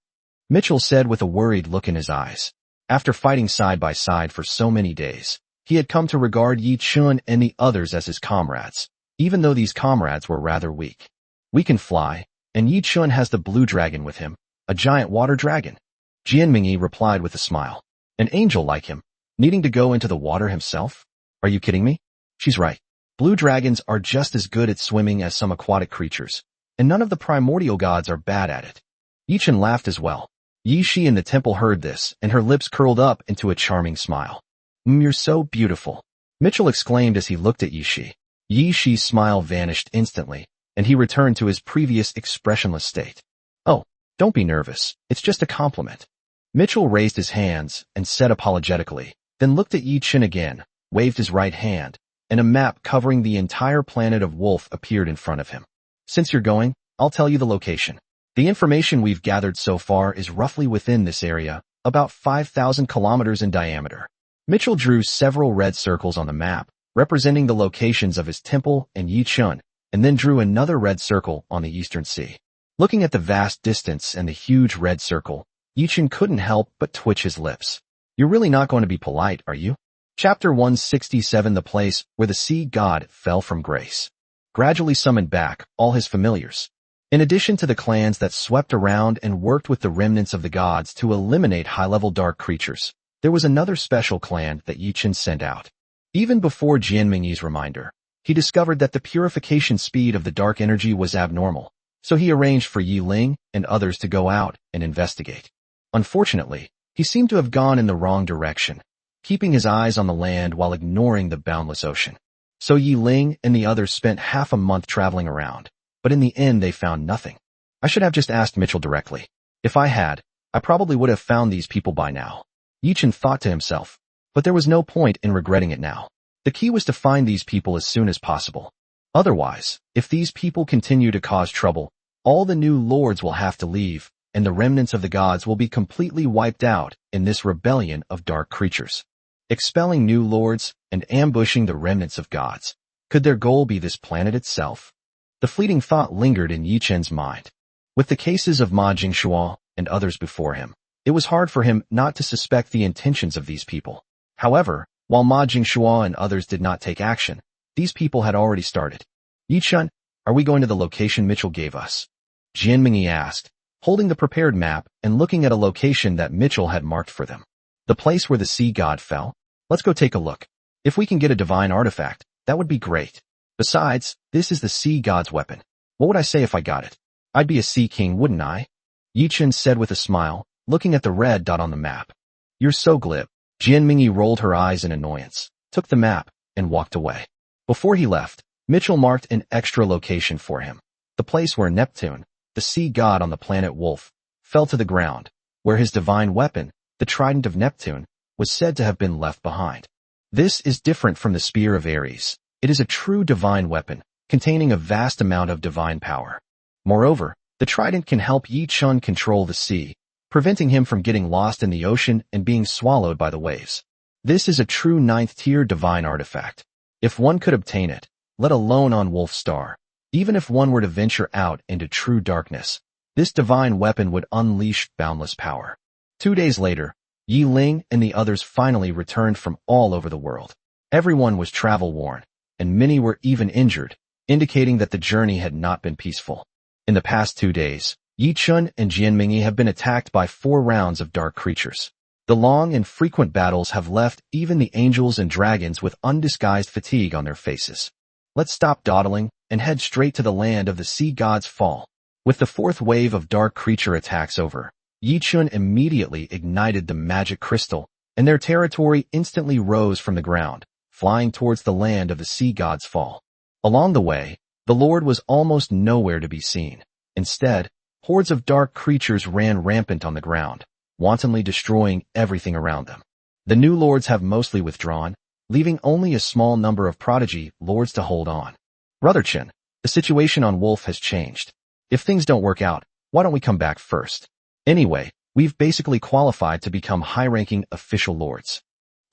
Mitchell said with a worried look in his eyes. After fighting side by side for so many days, he had come to regard Yi Chun and the others as his comrades, even though these comrades were rather weak. We can fly, and Yi Chun has the blue dragon with him, a giant water dragon. Jianmingyi replied with a smile. An angel like him, needing to go into the water himself? Are you kidding me? She's right. Blue dragons are just as good at swimming as some aquatic creatures, and none of the primordial gods are bad at it. Yi Chun laughed as well. Yi Shi in the temple heard this, and her lips curled up into a charming smile. You're so beautiful. Mitchell exclaimed as he looked at Yi Shi. Yi Shi's smile vanished instantly, and he returned to his previous expressionless state. Oh, don't be nervous. It's just a compliment. Mitchell raised his hands and said apologetically, then looked at Yi Chun again, waved his right hand, and a map covering the entire planet of Wolf appeared in front of him. Since you're going, I'll tell you the location. The information we've gathered so far is roughly within this area, about 5,000 kilometers in diameter. Mitchell drew several red circles on the map, representing the locations of his temple and Yi Chun, and then drew another red circle on the eastern sea. Looking at the vast distance and the huge red circle, Yi Chun couldn't help but twitch his lips. You're really not going to be polite, are you? Chapter 167 The place where the sea god fell from grace. Gradually summoned back all his familiars. In addition to the clans that swept around and worked with the remnants of the gods to eliminate high-level dark creatures, there was another special clan that Yichen sent out. Even before Jianmingyi's reminder, he discovered that the purification speed of the dark energy was abnormal, so he arranged for Yi Ling and others to go out and investigate. Unfortunately, he seemed to have gone in the wrong direction, keeping his eyes on the land while ignoring the boundless ocean. So Yi Ling and the others spent half a month traveling around, but in the end they found nothing. I should have just asked Mitchell directly. If I had, I probably would have found these people by now. Yichen thought to himself, but there was no point in regretting it now. The key was to find these people as soon as possible. Otherwise, if these people continue to cause trouble, all the new lords will have to leave, and the remnants of the gods will be completely wiped out in this rebellion of dark creatures. Expelling new lords and ambushing the remnants of gods. Could their goal be this planet itself? The fleeting thought lingered in Yichen's mind. With the cases of Ma Jingxuan and others before him, it was hard for him not to suspect the intentions of these people. However, while Ma Jingxuan and others did not take action, these people had already started. Yichen, are we going to the location Mitchell gave us? Jianmingyi asked, holding the prepared map and looking at a location that Mitchell had marked for them. The place where the sea god fell? Let's go take a look. If we can get a divine artifact, that would be great. Besides, this is the sea god's weapon. What would I say if I got it? I'd be a sea king, wouldn't I? Yichen said with a smile, looking at the red dot on the map. You're so glib. Jianmingyi rolled her eyes in annoyance, took the map, and walked away. Before he left, Mitchell marked an extra location for him. The place where Neptune, the sea god on the planet Wolf, fell to the ground, where his divine weapon, the Trident of Neptune, was said to have been left behind. This is different from the Spear of Ares. It is a true divine weapon, containing a vast amount of divine power. Moreover, the Trident can help Yichen control the sea, preventing him from getting lost in the ocean and being swallowed by the waves. This is a true 9th-tier divine artifact. If one could obtain it, let alone on Wolf Star, even if one were to venture out into true darkness, this divine weapon would unleash boundless power. 2 days later, Yi Ling and the others finally returned from all over the world. Everyone was travel-worn, and many were even injured, indicating that the journey had not been peaceful. In the past 2 days, Yichen and Jianmingyi have been attacked by 4 rounds of dark creatures. The long and frequent battles have left even the angels and dragons with undisguised fatigue on their faces. Let's stop dawdling and head straight to the land of the sea god's fall. With the 4th wave of dark creature attacks over, Yichen immediately ignited the magic crystal, and their territory instantly rose from the ground, flying towards the land of the sea god's fall. Along the way, the Lord was almost nowhere to be seen. Instead, hordes of dark creatures ran rampant on the ground, wantonly destroying everything around them. The new lords have mostly withdrawn, leaving only a small number of prodigy lords to hold on. Brother Chen, the situation on Wolf has changed. If things don't work out, why don't we come back first? Anyway, we've basically qualified to become high-ranking official lords.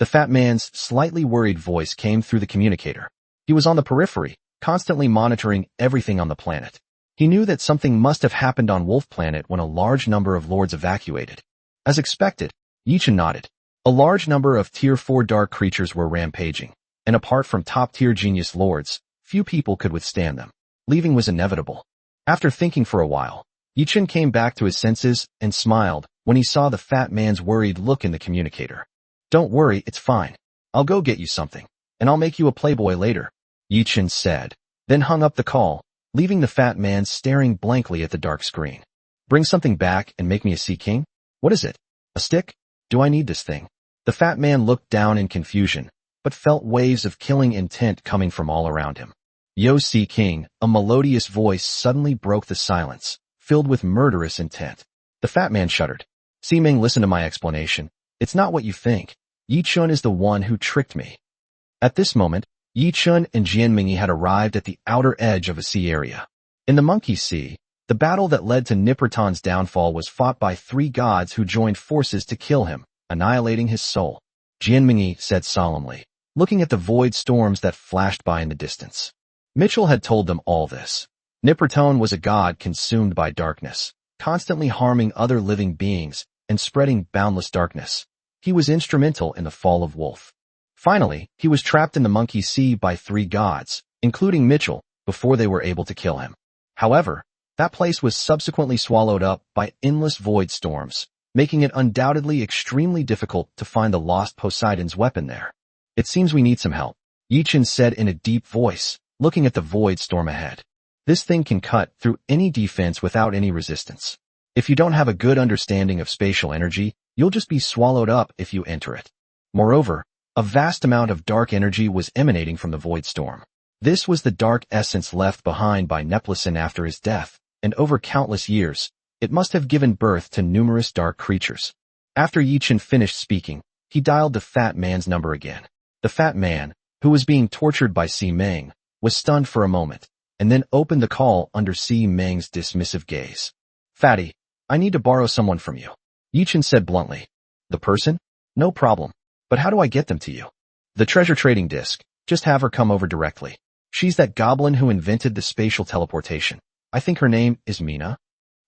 The fat man's slightly worried voice came through the communicator. He was on the periphery, constantly monitoring everything on the planet. He knew that something must have happened on Wolf Planet when a large number of lords evacuated. As expected, Yichen nodded. A large number of Tier 4 dark creatures were rampaging, and apart from top-tier genius lords, few people could withstand them. Leaving was inevitable. After thinking for a while, Yichen came back to his senses and smiled when he saw the fat man's worried look in the communicator. Don't worry, it's fine. I'll go get you something, and I'll make you a playboy later, Yichen said, then hung up the call, leaving the fat man staring blankly at the dark screen. Bring something back and make me a sea king? What is it? A stick? Do I need this thing? The fat man looked down in confusion, but felt waves of killing intent coming from all around him. Yo Sea King, a melodious voice suddenly broke the silence, filled with murderous intent. The fat man shuddered. Ming, listen to my explanation. It's not what you think. Yichen is the one who tricked me. At this moment, Yichen and Jianmingyi had arrived at the outer edge of a sea area. In the Monkey Sea, the battle that led to Nipperton's downfall was fought by 3 gods who joined forces to kill him, annihilating his soul. Jianmingyi said solemnly, looking at the void storms that flashed by in the distance. Mitchell had told them all this. Nipperton was a god consumed by darkness, constantly harming other living beings and spreading boundless darkness. He was instrumental in the fall of Wolf. Finally, he was trapped in the Monkey Sea by 3 gods, including Mitchell, before they were able to kill him. However, That place was subsequently swallowed up by endless void storms, making it undoubtedly extremely difficult to find the lost Poseidon's weapon there. It seems we need some help, Yichin said in a deep voice, looking at the void storm ahead. This thing can cut through any defense without any resistance. If you don't have a good understanding of spatial energy, you'll just be swallowed up if you enter it. Moreover, a vast amount of dark energy was emanating from the void storm. This was the dark essence left behind by Neplisin after his death, and over countless years, it must have given birth to numerous dark creatures. After Yichin finished speaking, he dialed the fat man's number again. The fat man, who was being tortured by Si Meng, was stunned for a moment, and then opened the call under Si Meng's dismissive gaze. Fatty, I need to borrow someone from you, Yichin said bluntly. The person? No problem. But how do I get them to you? The treasure trading disc. Just have her come over directly. She's that goblin who invented the spatial teleportation. I think her name is Mina.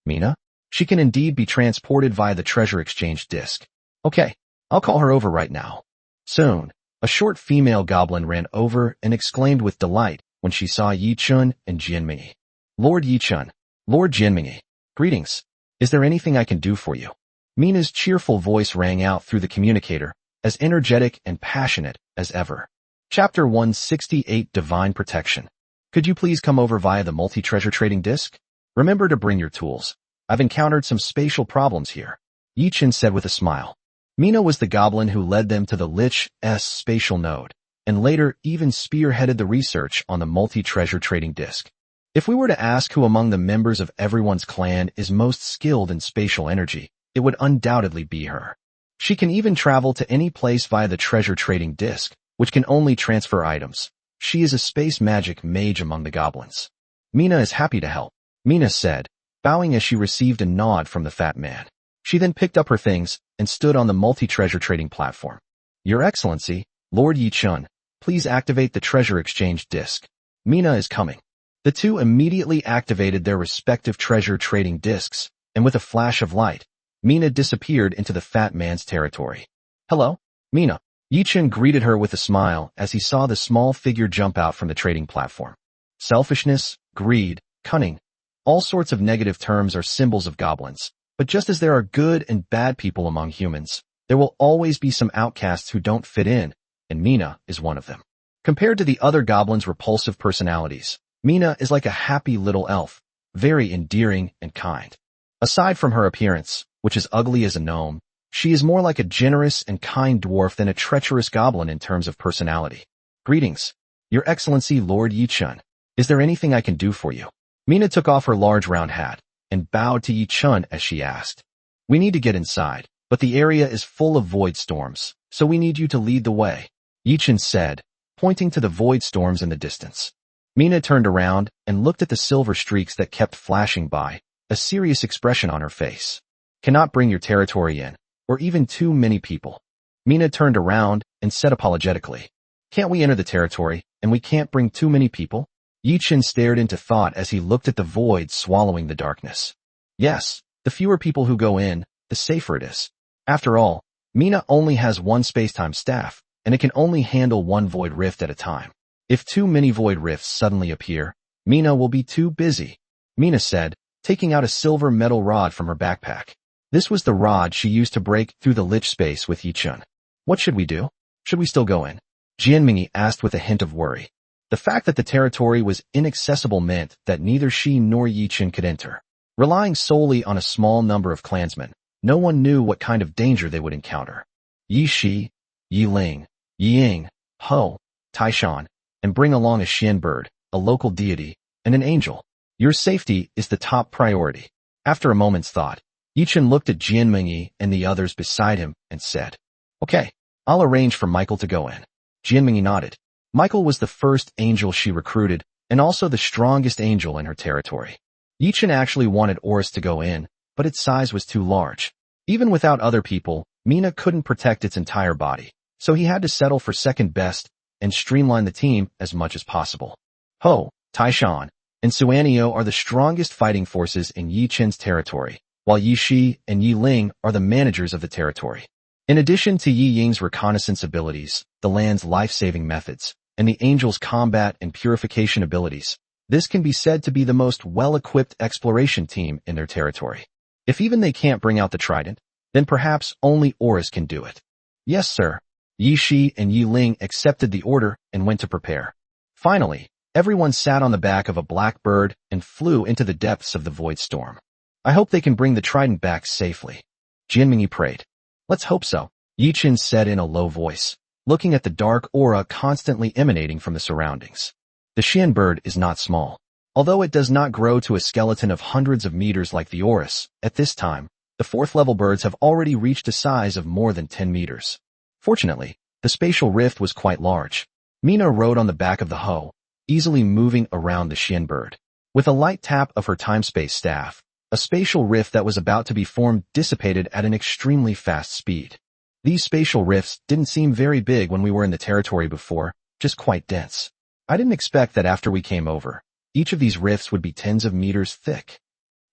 Mina? She can indeed be transported via the treasure exchange disc. Okay, I'll call her over right now. Soon, a short female goblin ran over and exclaimed with delight when she saw Yichun and Jianming. Lord Yichun, Lord Jianming, greetings. Is there anything I can do for you? Mina's cheerful voice rang out through the communicator, as energetic and passionate as ever. Chapter 168 Divine Protection. Could you please come over via the multi-treasure trading disc? Remember to bring your tools. I've encountered some spatial problems here, Yichin said with a smile. Mina was the goblin who led them to the Lich's spatial node, and later even spearheaded the research on the multi-treasure trading disc. If we were to ask who among the members of everyone's clan is most skilled in spatial energy, it would undoubtedly be her. She can even travel to any place via the treasure trading disc, which can only transfer items. She is a space magic mage among the goblins. Mina is happy to help, Mina said, bowing as she received a nod from the fat man. She then picked up her things and stood on the multi-treasure trading platform. Your Excellency, Lord Yichun, please activate the treasure exchange disc. Mina is coming. The two immediately activated their respective treasure trading discs, and with a flash of light, Mina disappeared into the fat man's territory. Hello, Mina. Yichin greeted her with a smile as he saw the small figure jump out from the trading platform. Selfishness, greed, cunning. All sorts of negative terms are symbols of goblins. But just as there are good and bad people among humans, there will always be some outcasts who don't fit in, and Mina is one of them. Compared to the other goblins' repulsive personalities, Mina is like a happy little elf, very endearing and kind. Aside from her appearance, which is ugly as a gnome, she is more like a generous and kind dwarf than a treacherous goblin in terms of personality. Greetings, Your Excellency Lord Yichun. Is there anything I can do for you? Mina took off her large round hat and bowed to Yichun as she asked. We need to get inside, but the area is full of void storms, so we need you to lead the way, Yichun said, pointing to the void storms in the distance. Mina turned around and looked at the silver streaks that kept flashing by, a serious expression on her face. Cannot bring your territory in, or even too many people. Mina turned around and said apologetically, can't we enter the territory, and we can't bring too many people? Yichin stared into thought as he looked at the void swallowing the darkness. Yes, the fewer people who go in, the safer it is. After all, Mina only has one space-time staff, and it can only handle one void rift at a time. If too many void rifts suddenly appear, Mina will be too busy, Mina said, taking out a silver metal rod from her backpack. This was the rod she used to break through the lich space with Yichun. What should we do? Should we still go in? Jianming asked with a hint of worry. The fact that the territory was inaccessible meant that neither she nor Yichun could enter. Relying solely on a small number of clansmen, no one knew what kind of danger they would encounter. Yi Shi, Yi Ling, Yi Ying, Ho, Taishan, and bring along a Xian bird, a local deity, and an angel. Your safety is the top priority. After a moment's thought, Yichun looked at Jianming and the others beside him and said, Okay, I'll arrange for Michael to go in. Jianming nodded. Michael was the first angel she recruited, and also the strongest angel in her territory. Yichun actually wanted Oris to go in, but its size was too large. Even without other people, Mina couldn't protect its entire body, so he had to settle for second best and streamline the team as much as possible. Ho, Taishan, and Suanio are the strongest fighting forces in Yichun's territory, while Yi Shi and Yi Ling are the managers of the territory. In addition to Yi Ying's reconnaissance abilities, the land's life-saving methods, and the angel's combat and purification abilities, This can be said to be the most well-equipped exploration team in their territory. If even they can't bring out the trident, then perhaps only Oris can do it. Yes, sir. Yi Shi and Yi Ling accepted the order and went to prepare. Finally, everyone sat on the back of a black bird and flew into the depths of the void storm. I hope they can bring the trident back safely. Jianmingyi prayed. Let's hope so, Yi Qin said in a low voice, looking at the dark aura constantly emanating from the surroundings. The Xian bird is not small. Although it does not grow to a skeleton of hundreds of meters like the Oris, at this time, the fourth-level birds have already reached a size of more than 10 meters. Fortunately, the spatial rift was quite large. Mina rode on the back of the hoe, easily moving around the Xian bird. With a light tap of her time-space staff, a spatial rift that was about to be formed dissipated at an extremely fast speed. These spatial rifts didn't seem very big when we were in the territory before, just quite dense. I didn't expect that after we came over, each of these rifts would be tens of meters thick.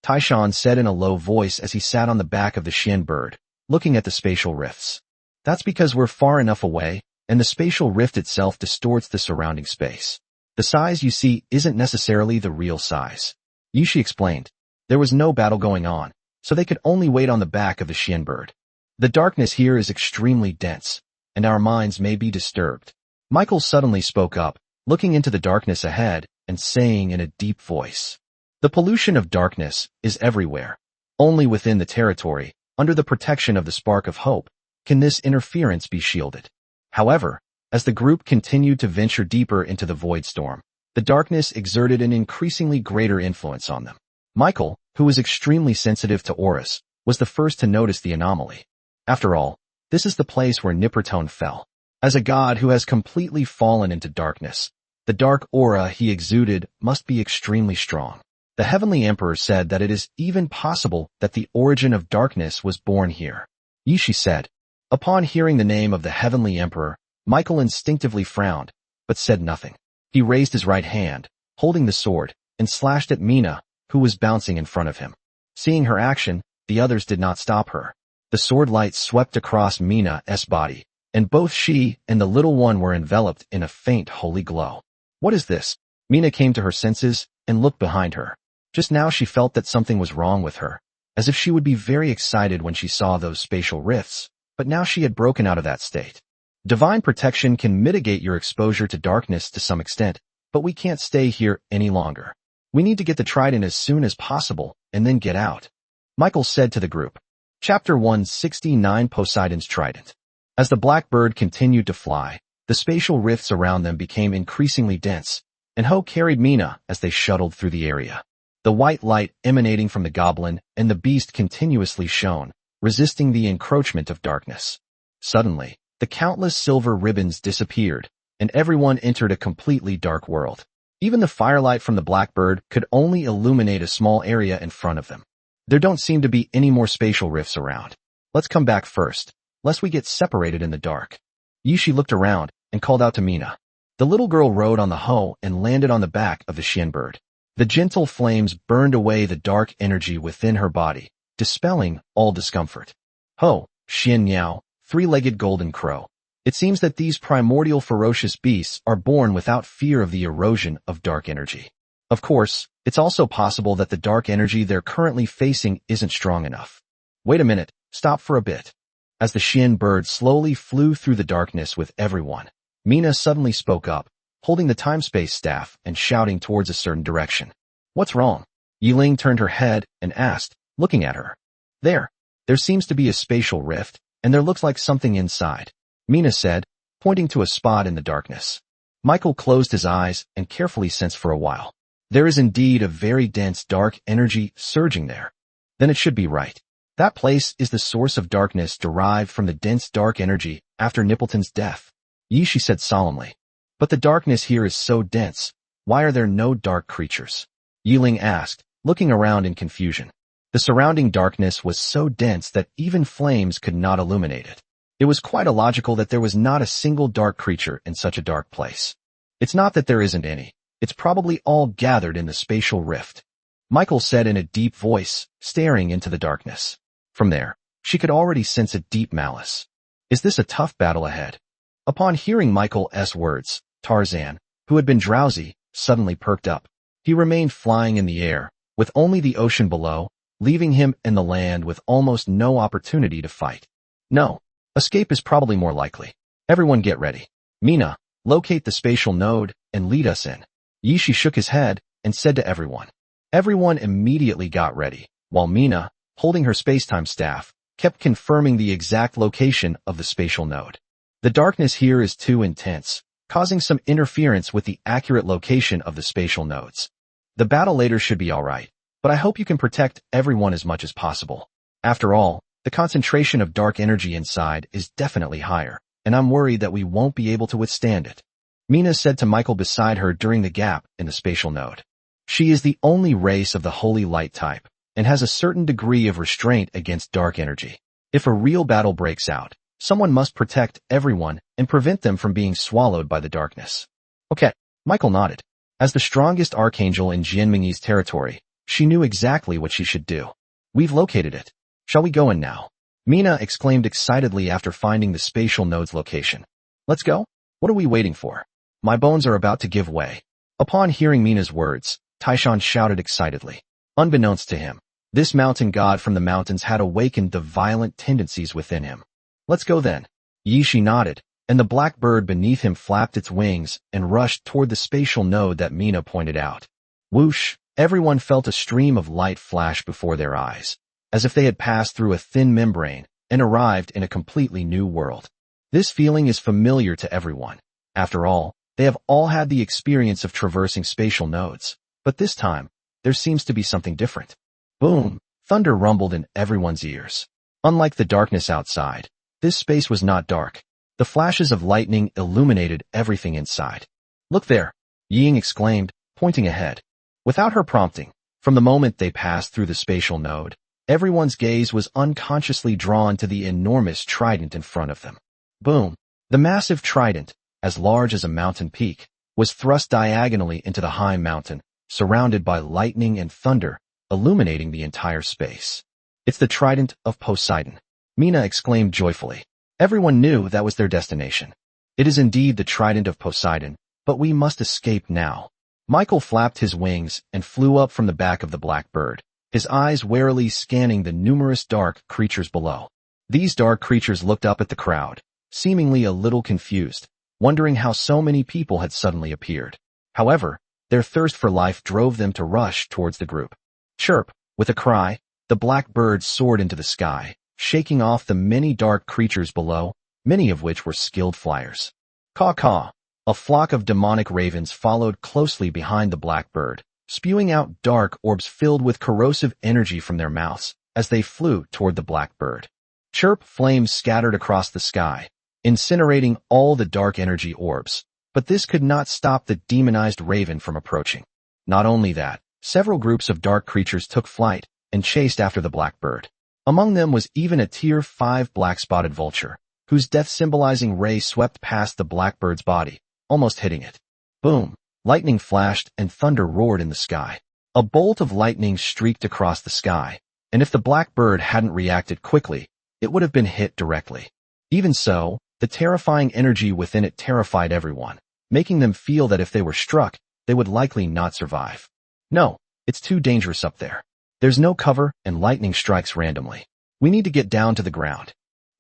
Taishan said in a low voice as he sat on the back of the Xian bird, looking at the spatial rifts. That's because we're far enough away, and the spatial rift itself distorts the surrounding space. The size you see isn't necessarily the real size. Yishi explained. There was no battle going on, so they could only wait on the back of the Xian bird. The darkness here is extremely dense, and our minds may be disturbed. Michael suddenly spoke up, looking into the darkness ahead and saying in a deep voice. The pollution of darkness is everywhere. Only within the territory, under the protection of the spark of hope, can this interference be shielded. However, as the group continued to venture deeper into the void storm, the darkness exerted an increasingly greater influence on them. Michael, who was extremely sensitive to auras, was the first to notice the anomaly. After all, this is the place where Nippertone fell. As a god who has completely fallen into darkness, the dark aura he exuded must be extremely strong. The Heavenly Emperor said that it is even possible that the origin of darkness was born here. Yishi said. Upon hearing the name of the Heavenly Emperor, Michael instinctively frowned, but said nothing. He raised his right hand, holding the sword, and slashed at Mina, who was bouncing in front of him. Seeing her action, the others did not stop her. The sword light swept across Mina's body, and both she and the little one were enveloped in a faint holy glow. What is this? Mina came to her senses and looked behind her. Just now she felt that something was wrong with her, as if she would be very excited when she saw those spatial rifts, but now she had broken out of that state. Divine protection can mitigate your exposure to darkness to some extent, but we can't stay here any longer. We need to get the trident as soon as possible and then get out. Michael said to the group. Chapter 169 Poseidon's Trident. As the black bird continued to fly, the spatial rifts around them became increasingly dense, and Ho carried Mina as they shuttled through the area. The white light emanating from the goblin and the beast continuously shone, resisting the encroachment of darkness. Suddenly, the countless silver ribbons disappeared, and everyone entered a completely dark world. Even the firelight from the blackbird could only illuminate a small area in front of them. There don't seem to be any more spatial rifts around. Let's come back first, lest we get separated in the dark. Yishi looked around and called out to Mina. The little girl rode on the hoe and landed on the back of the Xian bird. The gentle flames burned away the dark energy within her body, dispelling all discomfort. Ho, Xian Niao, three-legged golden crow. It seems that these primordial ferocious beasts are born without fear of the erosion of dark energy. Of course, it's also possible that the dark energy they're currently facing isn't strong enough. Wait a minute, stop for a bit. As the Xian bird slowly flew through the darkness with everyone, Mina suddenly spoke up, holding the time-space staff and shouting towards a certain direction. What's wrong? Yiling turned her head and asked, looking at her. There seems to be a spatial rift, and there looks like something inside, Mina said, pointing to a spot in the darkness. Michael closed his eyes and carefully sensed for a while. There is indeed a very dense dark energy surging there. Then it should be right. That place is the source of darkness derived from the dense dark energy after Nippleton's death, Yishi said solemnly. But the darkness here is so dense, why are there no dark creatures? Yiling asked, looking around in confusion. The surrounding darkness was so dense that even flames could not illuminate it. It was quite illogical that there was not a single dark creature in such a dark place. It's not that there isn't any. It's probably all gathered in the spatial rift, Michael said in a deep voice, staring into the darkness. From there, she could already sense a deep malice. Is this a tough battle ahead? Upon hearing Michael's words, Tarzan, who had been drowsy, suddenly perked up. He remained flying in the air, with only the ocean below, leaving him in the land with almost no opportunity to fight. No, escape is probably more likely. Everyone get ready. Mina, locate the spatial node and lead us in. Yishi shook his head and said to everyone. Everyone immediately got ready, while Mina, holding her spacetime staff, kept confirming the exact location of the spatial node. The darkness here is too intense, causing some interference with the accurate location of the spatial nodes. The battle later should be alright, but I hope you can protect everyone as much as possible. After all, the concentration of dark energy inside is definitely higher, and I'm worried that we won't be able to withstand it. Mina said to Michael beside her during the gap in the spatial node. She is the only race of the holy light type, and has a certain degree of restraint against dark energy. If a real battle breaks out, someone must protect everyone and prevent them from being swallowed by the darkness. Okay, Michael nodded. As the strongest archangel in Jianmingyi's territory, she knew exactly what she should do. We've located it. Shall we go in now? Mina exclaimed excitedly after finding the spatial node's location. Let's go? What are we waiting for? My bones are about to give way. Upon hearing Mina's words, Taishan shouted excitedly. Unbeknownst to him, this mountain god from the mountains had awakened the violent tendencies within him. Let's go then. Yishi nodded, and the black bird beneath him flapped its wings and rushed toward the spatial node that Mina pointed out. Whoosh! Everyone felt a stream of light flash before their eyes, as if they had passed through a thin membrane and arrived in a completely new world. This feeling is familiar to everyone. After all, they have all had the experience of traversing spatial nodes, but this time, there seems to be something different. Boom! Thunder rumbled in everyone's ears. Unlike the darkness outside, this space was not dark. The flashes of lightning illuminated everything inside. Look there! Ying exclaimed, pointing ahead. Without her prompting, from the moment they passed through the spatial node, everyone's gaze was unconsciously drawn to the enormous trident in front of them. Boom! The massive trident, as large as a mountain peak, was thrust diagonally into the high mountain, surrounded by lightning and thunder, illuminating the entire space. It's the trident of Poseidon, Mina exclaimed joyfully. Everyone knew that was their destination. It is indeed the trident of Poseidon, but we must escape now. Michael flapped his wings and flew up from the back of the black bird, his eyes warily scanning the numerous dark creatures below. These dark creatures looked up at the crowd, seemingly a little confused, wondering how so many people had suddenly appeared. However, their thirst for life drove them to rush towards the group. Chirp! With a cry, the black bird soared into the sky, shaking off the many dark creatures below, many of which were skilled flyers. Caw-caw! A flock of demonic ravens followed closely behind the black bird, spewing out dark orbs filled with corrosive energy from their mouths as they flew toward the black bird. Chirp! Flames scattered across the sky, incinerating all the dark energy orbs, but this could not stop the demonized raven from approaching. Not only that, several groups of dark creatures took flight and chased after the black bird. Among them was even a Tier 5 black-spotted vulture, whose death-symbolizing ray swept past the blackbird's body, almost hitting it. Boom! Lightning flashed and thunder roared in the sky. A bolt of lightning streaked across the sky, and if the blackbird hadn't reacted quickly, it would have been hit directly. Even so, the terrifying energy within it terrified everyone, making them feel that if they were struck, they would likely not survive. No, it's too dangerous up there. There's no cover and lightning strikes randomly. We need to get down to the ground.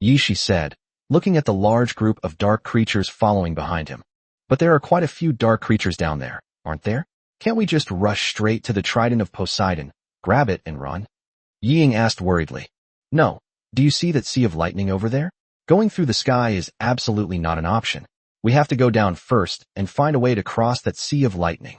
Yishi said, looking at the large group of dark creatures following behind him. But there are quite a few dark creatures down there, aren't there? Can't we just rush straight to the trident of Poseidon, grab it and run? Ying asked worriedly. No, do you see that sea of lightning over there? Going through the sky is absolutely not an option. We have to go down first and find a way to cross that sea of lightning.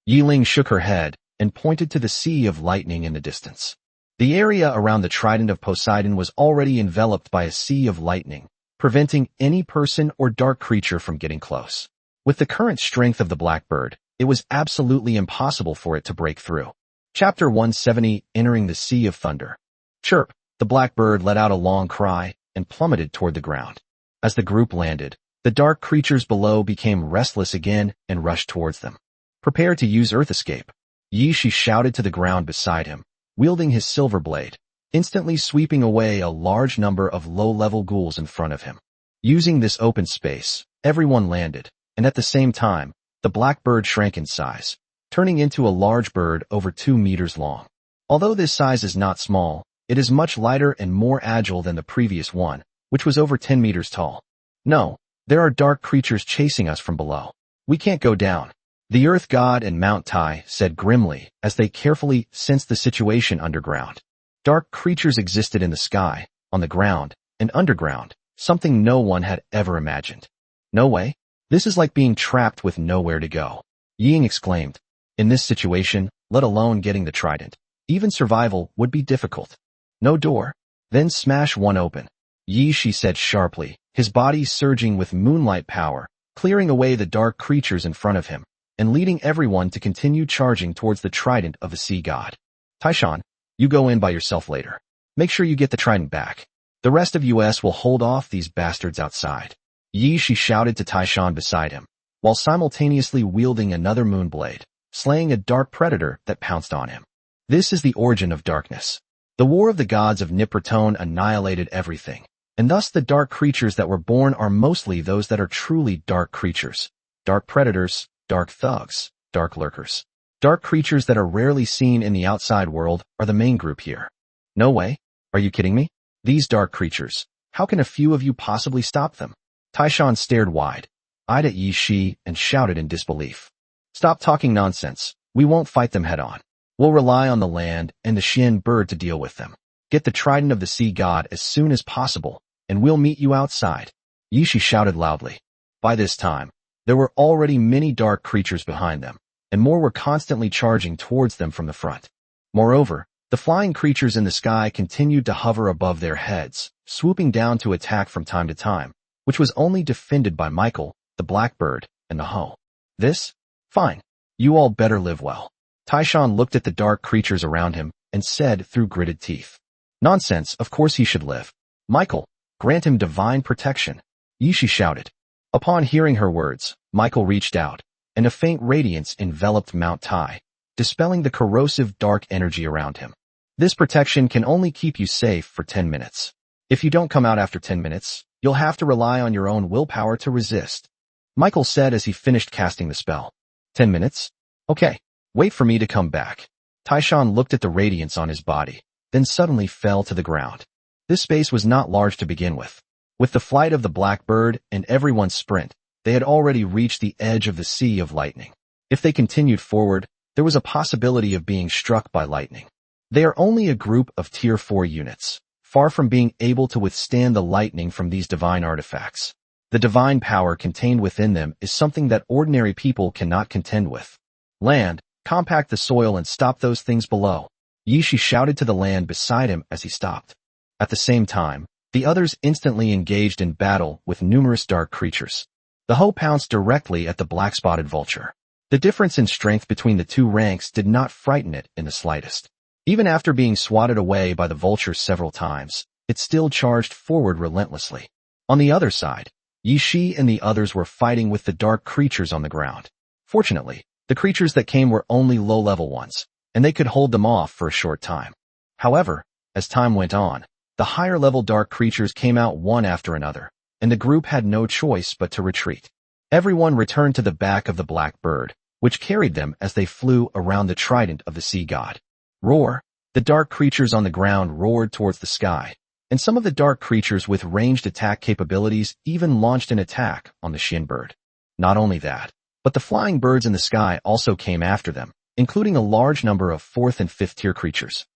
Yiling shook her head and pointed to the sea of lightning in the distance. The area around the trident of Poseidon was already enveloped by a sea of lightning, preventing any person or dark creature from getting close. With the current strength of the blackbird, it was absolutely impossible for it to break through. Chapter 170, Entering the Sea of Thunder. Chirp! The blackbird let out a long cry and plummeted toward the ground. As the group landed, the dark creatures below became restless again and rushed towards them. Prepare to use Earth Escape. Yishi shouted to the ground beside him, wielding his silver blade, instantly sweeping away a large number of low-level ghouls in front of him. Using this open space, everyone landed, and at the same time, the blackbird shrank in size, turning into a large bird over 2 meters long. Although this size is not small, it is much lighter and more agile than the previous one, which was over 10 meters tall. No, there are dark creatures chasing us from below. We can't go down. The Earth God and Mount Tai said grimly as they carefully sensed the situation underground. Dark creatures existed in the sky, on the ground, and underground, something no one had ever imagined. No way. This is like being trapped with nowhere to go. Ying exclaimed. In this situation, let alone getting the trident, even survival would be difficult. No door. Then smash one open. Yi Shi said sharply, his body surging with moonlight power, clearing away the dark creatures in front of him, and leading everyone to continue charging towards the trident of the sea god. Taishan, you go in by yourself later. Make sure you get the trident back. The rest of us will hold off these bastards outside. Yi Shi shouted to Taishan beside him, while simultaneously wielding another moonblade, slaying a dark predator that pounced on him. This is the origin of darkness. The war of the gods of Nippertone annihilated everything, and thus the dark creatures that were born are mostly those that are truly dark creatures. Dark predators, dark thugs, dark lurkers. Dark creatures that are rarely seen in the outside world are the main group here. No way. Are you kidding me? These dark creatures. How can a few of you possibly stop them? Taishan stared wide-eyed at Yi Shi and shouted in disbelief. Stop talking nonsense. We won't fight them head-on. We'll rely on the land and the Shin bird to deal with them. Get the trident of the sea god as soon as possible, and we'll meet you outside. Yi Shi shouted loudly. By this time, there were already many dark creatures behind them, and more were constantly charging towards them from the front. Moreover, the flying creatures in the sky continued to hover above their heads, swooping down to attack from time to time, which was only defended by Michael, the blackbird, and the hoe. This? Fine. You all better live well. Taishan looked at the dark creatures around him and said through gritted teeth. Nonsense, of course he should live. Michael, grant him divine protection. Yi Shi shouted. Upon hearing her words, Michael reached out, and a faint radiance enveloped Mount Tai, dispelling the corrosive dark energy around him. This protection can only keep you safe for 10 minutes. If you don't come out after 10 minutes, you'll have to rely on your own willpower to resist. Michael said as he finished casting the spell. 10 minutes? Okay. Wait for me to come back. Taishan looked at the radiance on his body, then suddenly fell to the ground. This space was not large to begin with. With the flight of the blackbird and everyone's sprint, they had already reached the edge of the sea of lightning. If they continued forward, there was a possibility of being struck by lightning. They are only a group of Tier 4 units, far from being able to withstand the lightning from these divine artifacts. The divine power contained within them is something that ordinary people cannot contend with. Land, compact the soil and stop those things below. Yi Shi shouted to the land beside him as he stopped. At the same time, the others instantly engaged in battle with numerous dark creatures. The hoe pounced directly at the black-spotted vulture. The difference in strength between the two ranks did not frighten it in the slightest. Even after being swatted away by the vulture several times, it still charged forward relentlessly. On the other side, Yi Shi and the others were fighting with the dark creatures on the ground. Fortunately, the creatures that came were only low-level ones, and they could hold them off for a short time. However, as time went on, the higher-level dark creatures came out one after another, and the group had no choice but to retreat. Everyone returned to the back of the black bird, which carried them as they flew around the trident of the sea god. Roar! The dark creatures on the ground roared towards the sky, and some of the dark creatures with ranged attack capabilities even launched an attack on the Shin bird. Not only that, but the flying birds in the sky also came after them, including a large number of 4th and 5th tier creatures.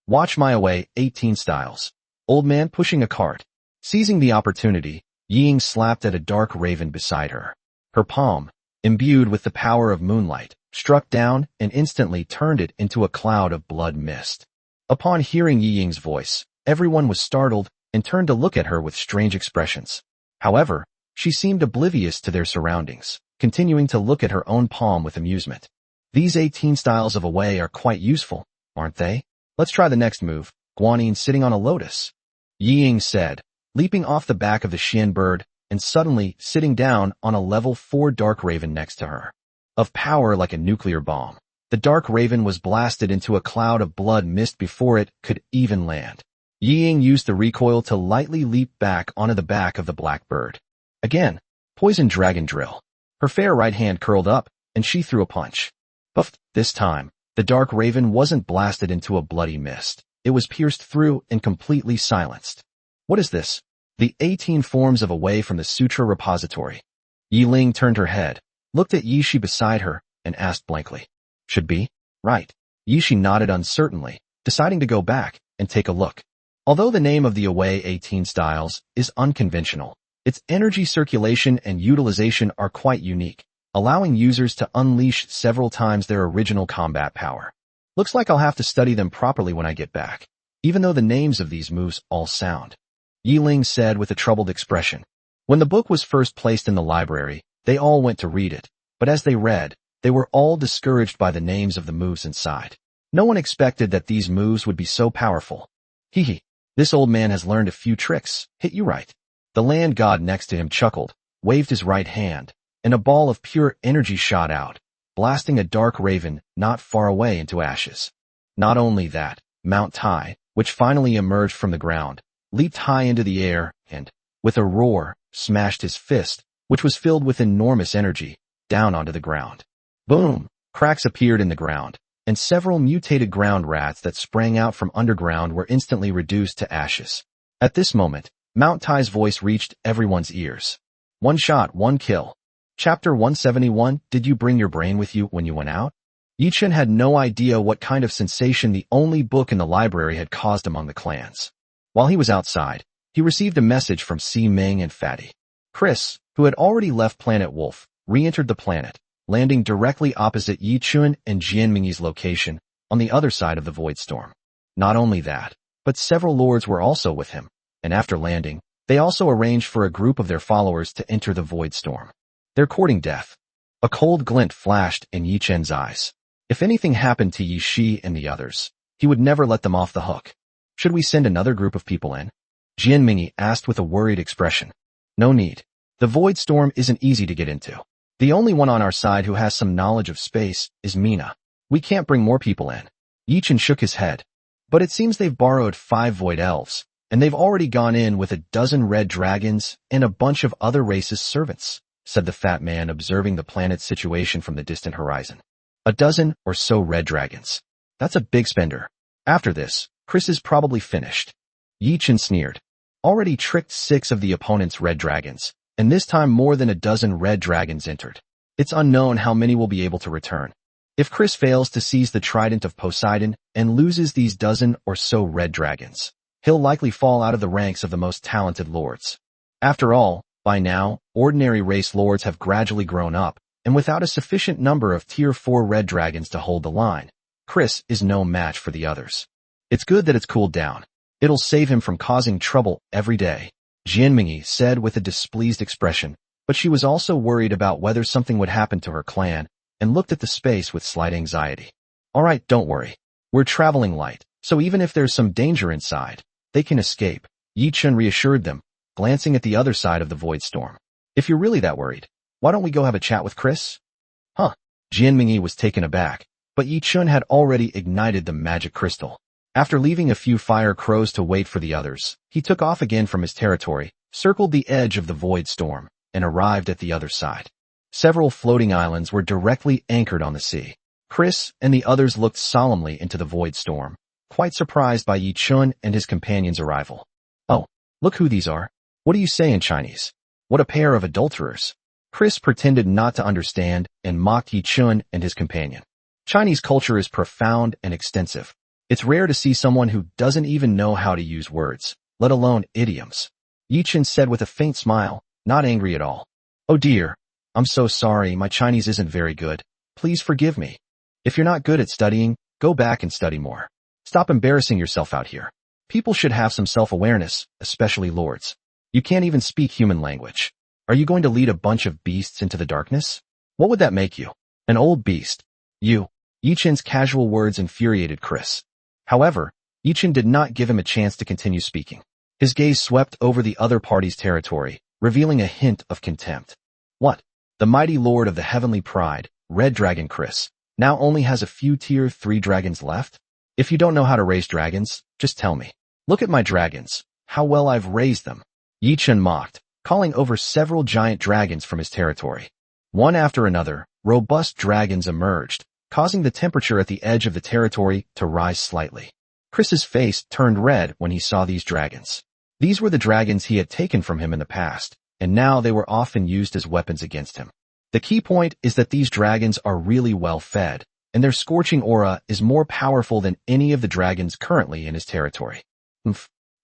Watch my away, 18 styles. Old man pushing a cart. Seizing the opportunity, Ying slapped at a dark raven beside her. Her palm, imbued with the power of moonlight, struck down and instantly turned it into a cloud of blood mist. Upon hearing Ying's voice, everyone was startled and turned to look at her with strange expressions. However, she seemed oblivious to their surroundings, continuing to look at her own palm with amusement. These 18 styles of away are quite useful, aren't they? Let's try the next move, Guanyin sitting on a lotus. Ying said, leaping off the back of the Shin bird and suddenly sitting down on a level 4 dark raven next to her. Of power like a nuclear bomb, the dark raven was blasted into a cloud of blood mist before it could even land. Ying used the recoil to lightly leap back onto the back of the black bird. Again, poison dragon drill. Her fair right hand curled up, and she threw a punch. But this time, the dark raven wasn't blasted into a bloody mist. It was pierced through and completely silenced. What is this? The 18 forms of Away from the Sutra repository. Yi Ling turned her head, looked at Yi Shi beside her, and asked blankly. Should be? Right. Yi Shi nodded uncertainly, deciding to go back and take a look. Although the name of the Away 18 styles is unconventional, its energy circulation and utilization are quite unique, allowing users to unleash several times their original combat power. Looks like I'll have to study them properly when I get back, even though the names of these moves all sound. Yi Ling said with a troubled expression. When the book was first placed in the library, they all went to read it, but as they read, they were all discouraged by the names of the moves inside. No one expected that these moves would be so powerful. Hee, this old man has learned a few tricks, hit you right. The land god next to him chuckled, waved his right hand, and a ball of pure energy shot out, blasting a dark raven not far away into ashes. Not only that, Mount Tai, which finally emerged from the ground, leaped high into the air and, with a roar, smashed his fist, which was filled with enormous energy, down onto the ground. Boom! Cracks appeared in the ground, and several mutated ground rats that sprang out from underground were instantly reduced to ashes. At this moment, Mount Tai's voice reached everyone's ears. One shot, one kill. Chapter 171, Did you bring your brain with you when you went out? Yi Chen had no idea what kind of sensation the only book in the library had caused among the clans. While he was outside, he received a message from Si Ming and Fatty. Chris, who had already left Planet Wolf, re-entered the planet, landing directly opposite Yi Chun and Jianmingyi's location, on the other side of the Void Storm. Not only that, but several lords were also with him, and after landing, they also arranged for a group of their followers to enter the Void Storm. They're courting death. A cold glint flashed in Yi Chen's eyes. If anything happened to Yi Shi and the others, he would never let them off the hook. Should we send another group of people in? Jianmingyi asked with a worried expression. No need. The Void Storm isn't easy to get into. The only one on our side who has some knowledge of space is Mina. We can't bring more people in. Yi Chen shook his head. But it seems they've borrowed 5 Void Elves, and they've already gone in with a dozen red dragons and a bunch of other races' servants, said the fat man observing the planet's situation from the distant horizon. A dozen or so red dragons. That's a big spender. After this, Chris is probably finished. Yi Chen sneered. Already tricked 6 of the opponent's red dragons, and this time more than a dozen red dragons entered. It's unknown how many will be able to return. If Chris fails to seize the trident of Poseidon and loses these dozen or so red dragons, he'll likely fall out of the ranks of the most talented lords. After all, by now, ordinary race lords have gradually grown up, and without a sufficient number of Tier 4 red dragons to hold the line, Chris is no match for the others. It's good that it's cooled down. It'll save him from causing trouble every day, Jianmingyi said with a displeased expression, but she was also worried about whether something would happen to her clan, and looked at the space with slight anxiety. Alright, don't worry. We're traveling light, so even if there's some danger inside, they can escape, Yi Chen reassured them, glancing at the other side of the Void Storm. If you're really that worried, why don't we go have a chat with Chris? Huh. Jianmingyi was taken aback, but Yi Chen had already ignited the magic crystal. After leaving a few fire crows to wait for the others, he took off again from his territory, circled the edge of the Void Storm, and arrived at the other side. Several floating islands were directly anchored on the sea. Chris and the others looked solemnly into the Void Storm, quite surprised by Yi Chen and his companion's arrival. Oh, look who these are. What do you say in Chinese? What a pair of adulterers. Chris pretended not to understand and mocked Yi Chen and his companion. Chinese culture is profound and extensive. It's rare to see someone who doesn't even know how to use words, let alone idioms. Yi Chen said with a faint smile, not angry at all. Oh dear, I'm so sorry, my Chinese isn't very good. Please forgive me. If you're not good at studying, go back and study more. Stop embarrassing yourself out here. People should have some self-awareness, especially lords. You can't even speak human language. Are you going to lead a bunch of beasts into the darkness? What would that make you? An old beast. You. Yi Chen's casual words infuriated Chris. However, Yi Chen did not give him a chance to continue speaking. His gaze swept over the other party's territory, revealing a hint of contempt. What? The mighty lord of the heavenly pride, Red Dragon Chris, now only has a few Tier 3 dragons left? If you don't know how to raise dragons, just tell me. Look at my dragons, how well I've raised them. Yi Chen mocked, calling over several giant dragons from his territory. One after another, robust dragons emerged, causing the temperature at the edge of the territory to rise slightly. Chris's face turned red when he saw these dragons. These were the dragons he had taken from him in the past, and now they were often used as weapons against him. The key point is that these dragons are really well fed, and their scorching aura is more powerful than any of the dragons currently in his territory.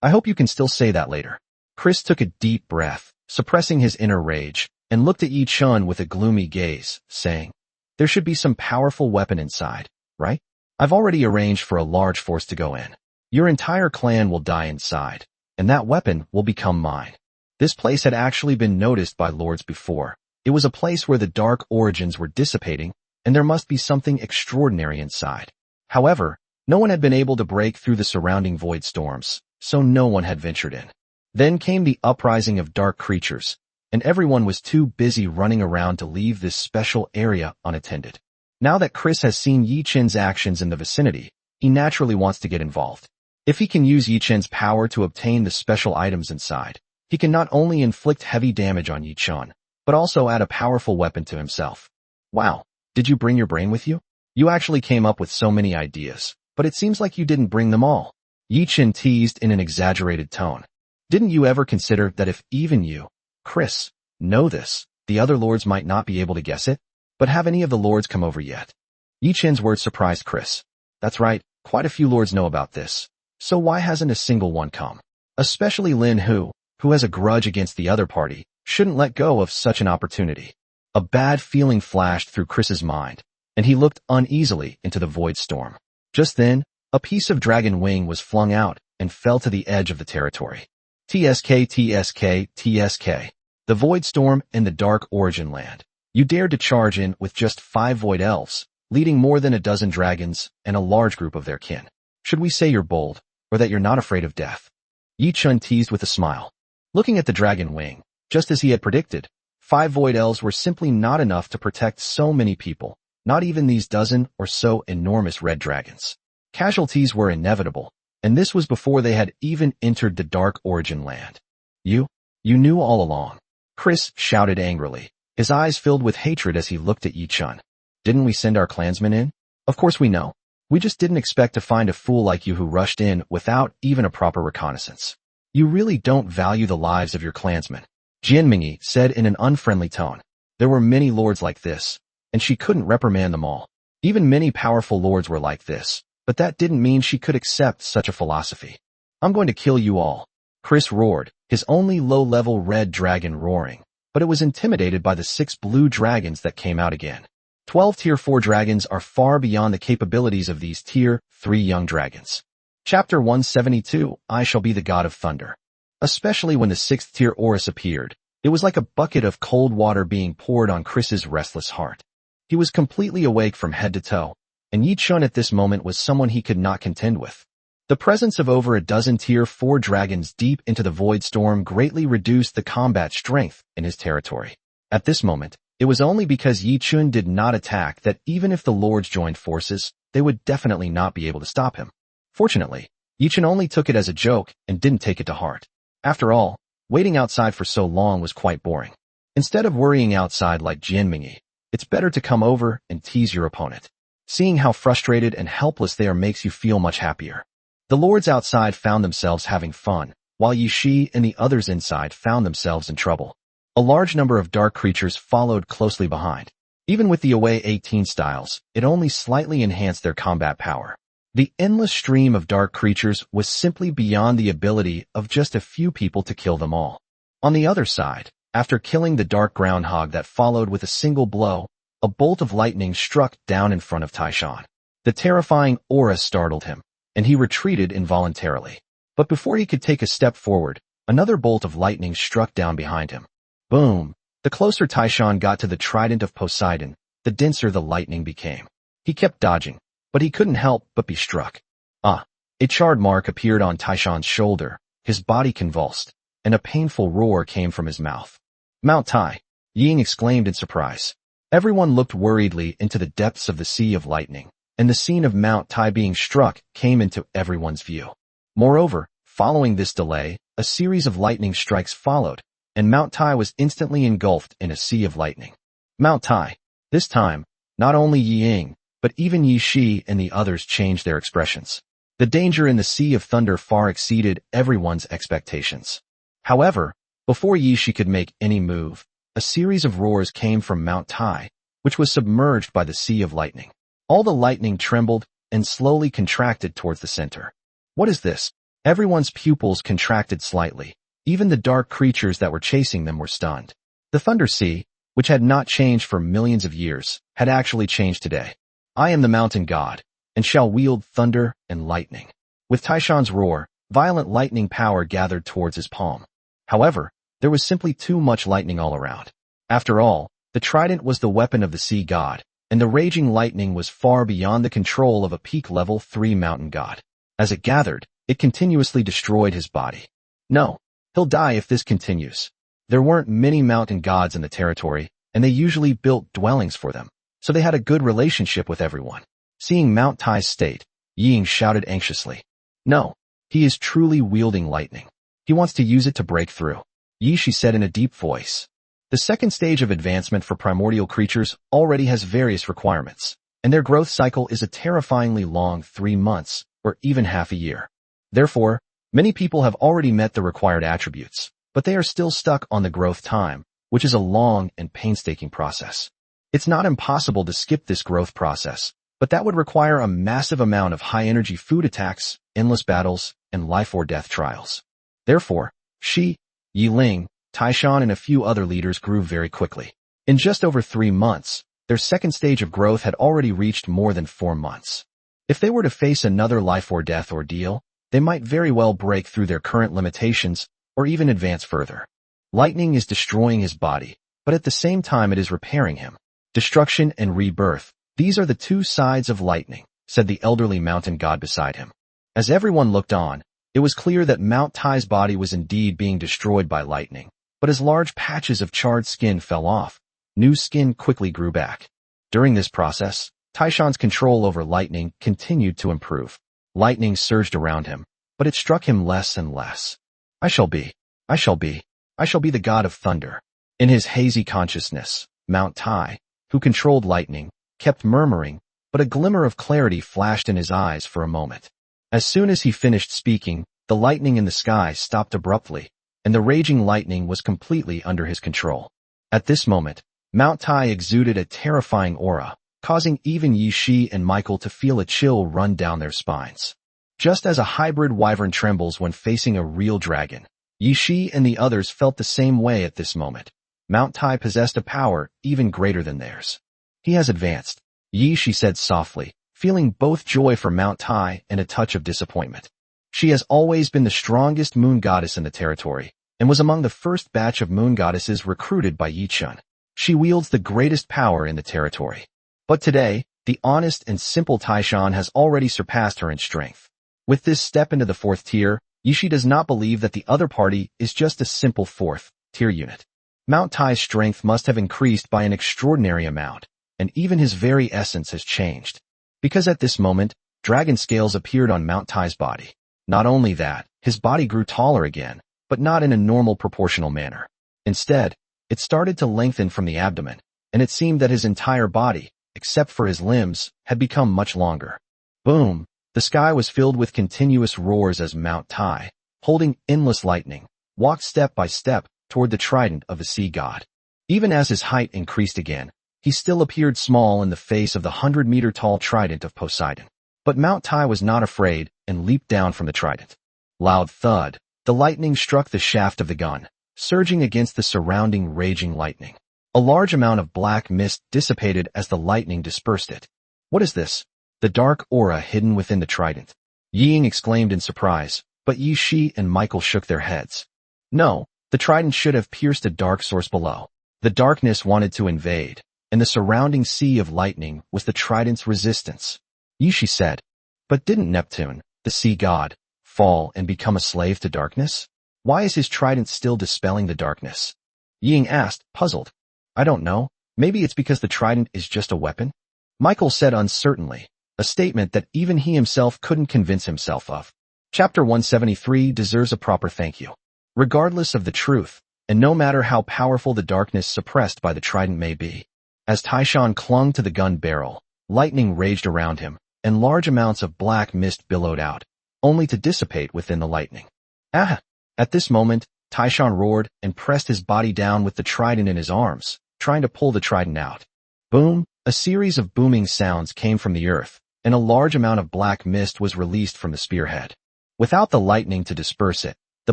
I hope you can still say that later. Chris took a deep breath, suppressing his inner rage, and looked at Yi Chun with a gloomy gaze, saying, "There should be some powerful weapon inside, right? I've already arranged for a large force to go in. Your entire clan will die inside, and that weapon will become mine." This place had actually been noticed by lords before. It was a place where the dark origins were dissipating, and there must be something extraordinary inside. However, no one had been able to break through the surrounding void storms, so no one had ventured in. Then came the uprising of dark creatures, and everyone was too busy running around to leave this special area unattended. Now that Chris has seen Yi Chen's actions in the vicinity, he naturally wants to get involved. If he can use Yi Chen's power to obtain the special items inside, he can not only inflict heavy damage on Yi Chen, but also add a powerful weapon to himself. Wow, did you bring your brain with you? You actually came up with so many ideas, but it seems like you didn't bring them all. Yi Chen teased in an exaggerated tone. Didn't you ever consider that if even you, Chris, know this, the other lords might not be able to guess it? But have any of the lords come over yet? Yi Chen's words surprised Chris. That's right, quite a few lords know about this. So why hasn't a single one come? Especially Lin who has a grudge against the other party, shouldn't let go of such an opportunity. A bad feeling flashed through Chris's mind, and he looked uneasily into the void storm. Just then, a piece of dragon wing was flung out and fell to the edge of the territory. TSK, TSK, TSK. The void storm and the dark origin land. You dared to charge in with just 5 void elves, leading more than a dozen dragons and a large group of their kin. Should we say you're bold, or that you're not afraid of death? Yi Chun teased with a smile. Looking at the dragon wing, just as he had predicted, 5 void elves were simply not enough to protect so many people, not even these dozen or so enormous red dragons. Casualties were inevitable, and this was before they had even entered the dark origin land. You knew all along. Chris shouted angrily, his eyes filled with hatred as he looked at Yi Chun. Didn't we send our clansmen in? Of course we know. We just didn't expect to find a fool like you who rushed in without even a proper reconnaissance. You really don't value the lives of your clansmen, Jianmingyi said in an unfriendly tone. There were many lords like this, and she couldn't reprimand them all. Even many powerful lords were like this, but that didn't mean she could accept such a philosophy. I'm going to kill you all. Chris roared, his only low-level red dragon roaring, but it was intimidated by the 6 blue dragons that came out again. 12 Tier 4 dragons are far beyond the capabilities of these Tier 3 young dragons. Chapter 172, I Shall Be the God of Thunder. Especially when the 6th tier Horus appeared, it was like a bucket of cold water being poured on Chris's restless heart. He was completely awake from head to toe, and Yi Chun at this moment was someone he could not contend with. The presence of over a dozen Tier 4 dragons deep into the void storm greatly reduced the combat strength in his territory. At this moment, it was only because Yi Chun did not attack that even if the lords joined forces, they would definitely not be able to stop him. Fortunately, Yi Chun only took it as a joke and didn't take it to heart. After all, waiting outside for so long was quite boring. Instead of worrying outside like Jianmingyi, it's better to come over and tease your opponent. Seeing how frustrated and helpless they are makes you feel much happier. The lords outside found themselves having fun, while Yi Shi and the others inside found themselves in trouble. A large number of dark creatures followed closely behind. Even with the Away 18 styles, it only slightly enhanced their combat power. The endless stream of dark creatures was simply beyond the ability of just a few people to kill them all. On the other side, after killing the dark groundhog that followed with a single blow, a bolt of lightning struck down in front of Taishan. The terrifying aura startled him, and he retreated involuntarily. But before he could take a step forward, another bolt of lightning struck down behind him. Boom! The closer Taishan got to the trident of Poseidon, the denser the lightning became. He kept dodging, but he couldn't help but be struck. A charred mark appeared on Taishan's shoulder, his body convulsed, and a painful roar came from his mouth. Mount Tai! Ying exclaimed in surprise. Everyone looked worriedly into the depths of the sea of lightning, and the scene of Mount Tai being struck came into everyone's view. Moreover, following this delay, a series of lightning strikes followed, and Mount Tai was instantly engulfed in a sea of lightning. Mount Tai. This time, not only Ying, but even Yi Shi and the others changed their expressions. The danger in the Sea of Thunder far exceeded everyone's expectations. However, before Yi Shi could make any move, a series of roars came from Mount Tai, which was submerged by the Sea of Lightning. All the lightning trembled and slowly contracted towards the center. What is this? Everyone's pupils contracted slightly. Even the dark creatures that were chasing them were stunned. The Thunder Sea, which had not changed for millions of years, had actually changed today. I am the mountain god, and shall wield thunder and lightning. With Taishan's roar, violent lightning power gathered towards his palm. However, there was simply too much lightning all around. After all, the trident was the weapon of the sea god, and the raging lightning was far beyond the control of a peak level 3 mountain god. As it gathered, it continuously destroyed his body. No, he'll die if this continues. There weren't many mountain gods in the territory, and they usually built dwellings for them, so they had a good relationship with everyone. Seeing Mount Tai's state, Ying shouted anxiously. No, he is truly wielding lightning. He wants to use it to break through. Yi Shi said in a deep voice. The second stage of advancement for primordial creatures already has various requirements, and their growth cycle is a terrifyingly long 3 months, or even half a year. Therefore, many people have already met the required attributes, but they are still stuck on the growth time, which is a long and painstaking process. It's not impossible to skip this growth process, but that would require a massive amount of high-energy food attacks, endless battles, and life-or-death trials. Therefore, Shi, Yi Ling, Taishan and a few other leaders grew very quickly. In just over 3 months, their second stage of growth had already reached more than 4 months. If they were to face another life-or-death ordeal, they might very well break through their current limitations or even advance further. Lightning is destroying his body, but at the same time it is repairing him. Destruction and rebirth, these are the two sides of lightning, said the elderly mountain god beside him. As everyone looked on, it was clear that Mount Tai's body was indeed being destroyed by lightning, but as large patches of charred skin fell off, new skin quickly grew back. During this process, Taishan's control over lightning continued to improve. Lightning surged around him, but it struck him less and less. I shall be the god of thunder. In his hazy consciousness, Mount Tai, who controlled lightning, kept murmuring, but a glimmer of clarity flashed in his eyes for a moment. As soon as he finished speaking, the lightning in the sky stopped abruptly, and the raging lightning was completely under his control. At this moment, Mount Tai exuded a terrifying aura, causing even Yi Shi and Michael to feel a chill run down their spines. Just as a hybrid wyvern trembles when facing a real dragon, Yi Shi and the others felt the same way at this moment. Mount Tai possessed a power even greater than theirs. He has advanced, Yi Shi said softly, feeling both joy for Mount Tai and a touch of disappointment. She has always been the strongest moon goddess in the territory, and was among the first batch of moon goddesses recruited by Yi Chun. She wields the greatest power in the territory. But today, the honest and simple Taishan has already surpassed her in strength. With this step into the 4th tier, Yi Shi does not believe that the other party is just a simple 4th tier unit. Mount Tai's strength must have increased by an extraordinary amount, and even his very essence has changed. Because at this moment, dragon scales appeared on Mount Tai's body. Not only that, his body grew taller again, but not in a normal proportional manner. Instead, it started to lengthen from the abdomen, and it seemed that his entire body, except for his limbs, had become much longer. Boom! The sky was filled with continuous roars as Mount Tai, holding endless lightning, walked step by step toward the trident of the sea god. Even as his height increased again, he still appeared small in the face of the 100-meter-tall trident of Poseidon. But Mount Tai was not afraid and leaped down from the trident. Loud thud, the lightning struck the shaft of the gun, surging against the surrounding raging lightning. A large amount of black mist dissipated as the lightning dispersed it. What is this? The dark aura hidden within the trident. Ying exclaimed in surprise, but Yi Shi and Michael shook their heads. No, the trident should have pierced a dark source below. The darkness wanted to invade, and the surrounding sea of lightning was the trident's resistance. Yi Shi said, but didn't Neptune, the sea god, fall and become a slave to darkness? Why is his trident still dispelling the darkness? Ying asked, puzzled. I don't know, maybe it's because the trident is just a weapon? Michael said uncertainly, a statement that even he himself couldn't convince himself of. Chapter 173 deserves a proper thank you. Regardless of the truth, and no matter how powerful the darkness suppressed by the trident may be, as Taishan clung to the gun barrel, Lightning raged around him, and large amounts of black mist billowed out, only to dissipate within the lightning. Ah! At this moment, Taishan roared and pressed his body down with the trident in his arms, trying to pull the trident out. Boom! A series of booming sounds came from the earth, and a large amount of black mist was released from the spearhead. Without the lightning to disperse it, the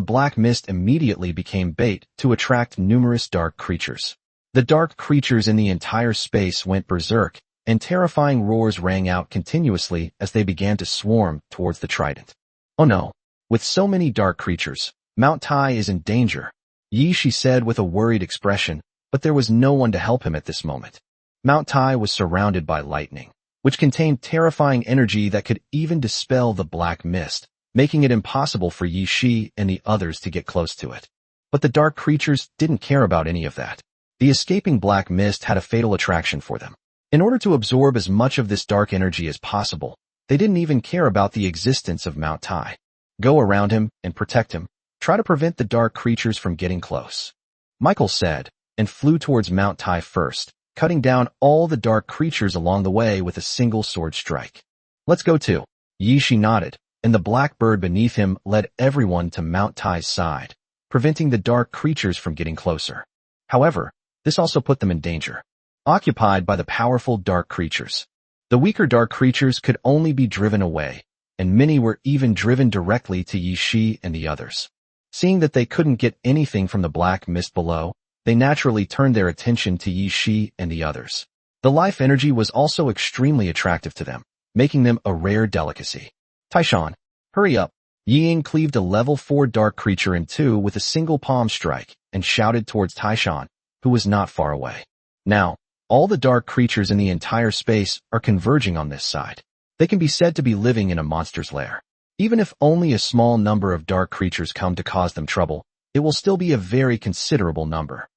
black mist immediately became bait to attract numerous dark creatures. The dark creatures in the entire space went berserk, and terrifying roars rang out continuously as they began to swarm towards the trident. Oh no! With so many dark creatures, Mount Tai is in danger, Yi Shi said with a worried expression, but there was no one to help him at this moment. Mount Tai was surrounded by lightning, which contained terrifying energy that could even dispel the black mist, making it impossible for Yi Shi and the others to get close to it. But the dark creatures didn't care about any of that. The escaping black mist had a fatal attraction for them. In order to absorb as much of this dark energy as possible, they didn't even care about the existence of Mount Tai. Go around him and protect him. Try to prevent the dark creatures from getting close, Michael said, and flew towards Mount Tai first, cutting down all the dark creatures along the way with a single sword strike. Let's go too. Yi Shi nodded, and the black bird beneath him led everyone to Mount Tai's side, preventing the dark creatures from getting closer. However, this also put them in danger. Occupied by the powerful dark creatures. The weaker dark creatures could only be driven away, and many were even driven directly to Yi Shi and the others. Seeing that they couldn't get anything from the black mist below, they naturally turned their attention to Yi Shi and the others. The life energy was also extremely attractive to them, making them a rare delicacy. Taishan, hurry up. Yi Ying cleaved a level 4 dark creature in two with a single palm strike and shouted towards Taishan, who was not far away. Now, all the dark creatures in the entire space are converging on this side. They can be said to be living in a monster's lair. Even if only a small number of dark creatures come to cause them trouble, it will still be a very considerable number.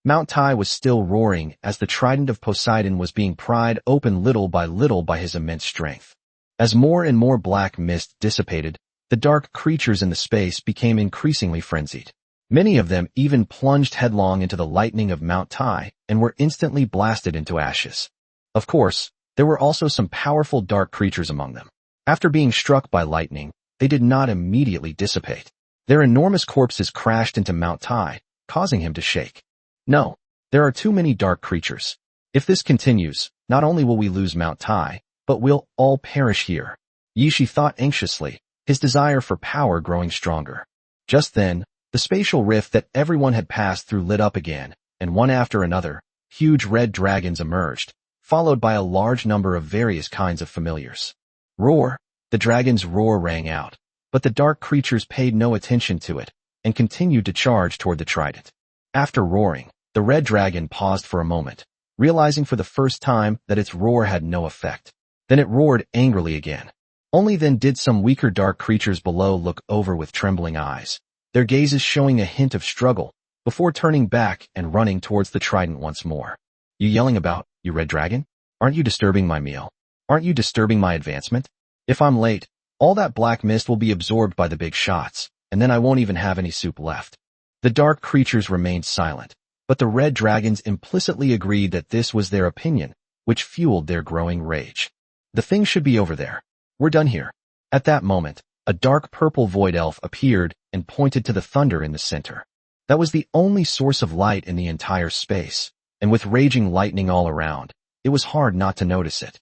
Mount Tai was still roaring as the trident of Poseidon was being pried open little by his immense strength. As more and more black mist dissipated, the dark creatures in the space became increasingly frenzied. Many of them even plunged headlong into the lightning of Mount Tai and were instantly blasted into ashes. Of course, there were also some powerful dark creatures among them. After being struck by lightning, they did not immediately dissipate. Their enormous corpses crashed into Mount Tai, causing him to shake. No, there are too many dark creatures. If this continues, not only will we lose Mount Tai, but we'll all perish here. Yi Shi thought anxiously, his desire for power growing stronger. Just then, the spatial rift that everyone had passed through lit up again, and one after another, huge red dragons emerged, followed by a large number of various kinds of familiars. Roar! The dragon's roar rang out, but the dark creatures paid no attention to it, and continued to charge toward the trident. After roaring, the red dragon paused for a moment, realizing for the first time that its roar had no effect. Then it roared angrily again. Only then did some weaker dark creatures below look over with trembling eyes, their gazes showing a hint of struggle, before turning back and running towards the trident once more. You yelling about, you red dragon? Aren't you disturbing my meal? Aren't you disturbing my advancement? If I'm late, all that black mist will be absorbed by the big shots, and then I won't even have any soup left. The dark creatures remained silent, but the red dragons implicitly agreed that this was their opinion, which fueled their growing rage. The thing should be over there. We're done here. At that moment, a dark purple void elf appeared and pointed to the thunder in the center. That was the only source of light in the entire space, and with raging lightning all around, it was hard not to notice it.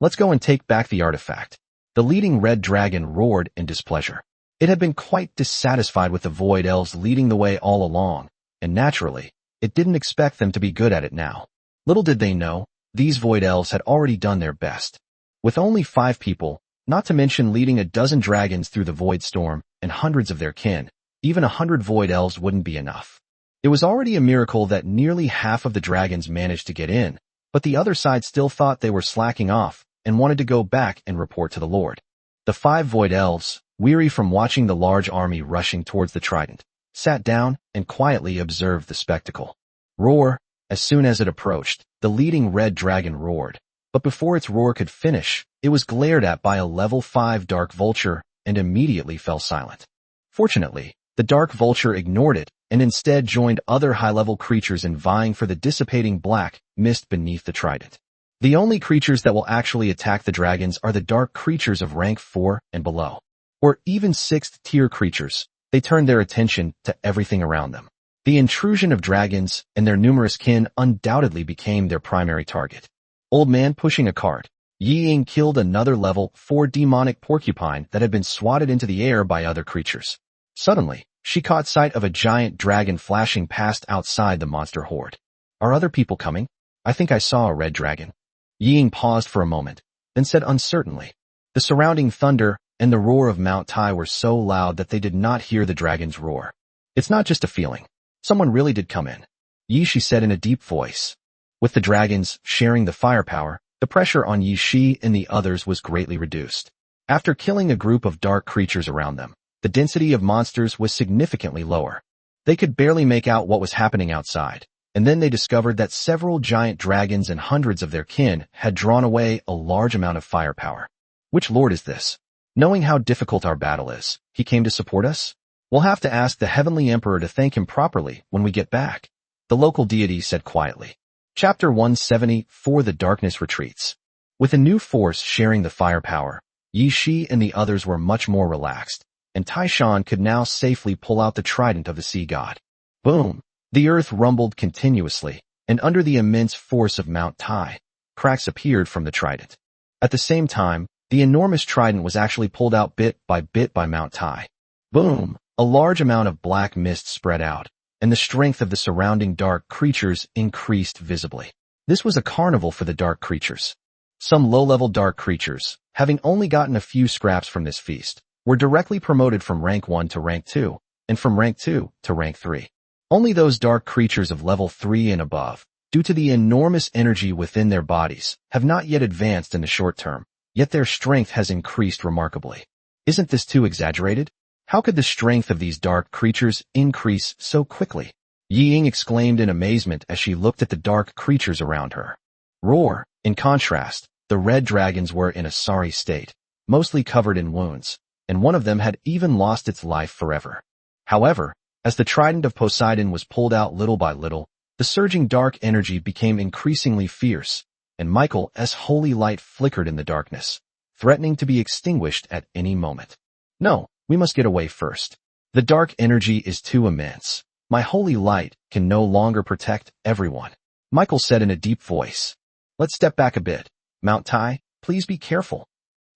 Let's go and take back the artifact. The leading red dragon roared in displeasure. It had been quite dissatisfied with the void elves leading the way all along, and naturally, it didn't expect them to be good at it now. Little did they know, these void elves had already done their best. With only 5 people, not to mention leading a dozen dragons through the void storm and hundreds of their kin, even 100 void elves wouldn't be enough. It was already a miracle that nearly half of the dragons managed to get in, but the other side still thought they were slacking off and wanted to go back and report to the Lord. The 5 void elves, weary from watching the large army rushing towards the trident, sat down and quietly observed the spectacle. Roar! As soon as it approached, the leading red dragon roared, but before its roar could finish, it was glared at by a level 5 dark vulture and immediately fell silent. Fortunately, the dark vulture ignored it and instead joined other high-level creatures in vying for the dissipating black mist beneath the trident. The only creatures that will actually attack the dragons are the dark creatures of rank 4 and below. Or even 6th tier creatures. They turn their attention to everything around them. The intrusion of dragons and their numerous kin undoubtedly became their primary target. Old man pushing a cart. Yi Ying killed another level 4 demonic porcupine that had been swatted into the air by other creatures. Suddenly, she caught sight of a giant dragon flashing past outside the monster horde. Are other people coming? I think I saw a red dragon. Yi Ying paused for a moment, then said uncertainly. The surrounding thunder and the roar of Mount Tai were so loud that they did not hear the dragon's roar. It's not just a feeling. Someone really did come in. Yi Shi said in a deep voice. With the dragons sharing the firepower, the pressure on Yi Shi and the others was greatly reduced. After killing a group of dark creatures around them, the density of monsters was significantly lower. They could barely make out what was happening outside, and then they discovered that several giant dragons and hundreds of their kin had drawn away a large amount of firepower. Which lord is this? Knowing how difficult our battle is, he came to support us? We'll have to ask the Heavenly Emperor to thank him properly when we get back, the local deity said quietly. Chapter 174 The Darkness Retreats. With a new force sharing the firepower, Yi Shi and the others were much more relaxed, and Taishan could now safely pull out the trident of the sea god. Boom! The earth rumbled continuously, and under the immense force of Mount Tai, cracks appeared from the trident. At the same time, the enormous trident was actually pulled out bit by Mount Tai. Boom! A large amount of black mist spread out, and the strength of the surrounding dark creatures increased visibly. This was a carnival for the dark creatures. Some low-level dark creatures, having only gotten a few scraps from this feast, were directly promoted from rank 1 to rank 2, and from rank 2 to rank 3. Only those dark creatures of level 3 and above, due to the enormous energy within their bodies, have not yet advanced in the short term, yet their strength has increased remarkably. Isn't this too exaggerated? How could the strength of these dark creatures increase so quickly? Yi Ying exclaimed in amazement as she looked at the dark creatures around her. Roar! In contrast, the red dragons were in a sorry state, mostly covered in wounds, and one of them had even lost its life forever. However, as the trident of Poseidon was pulled out little by little, the surging dark energy became increasingly fierce, and Michael's holy light flickered in the darkness, threatening to be extinguished at any moment. No, we must get away first. The dark energy is too immense. My holy light can no longer protect everyone, Michael said in a deep voice. Let's step back a bit. Mount Tai, please be careful.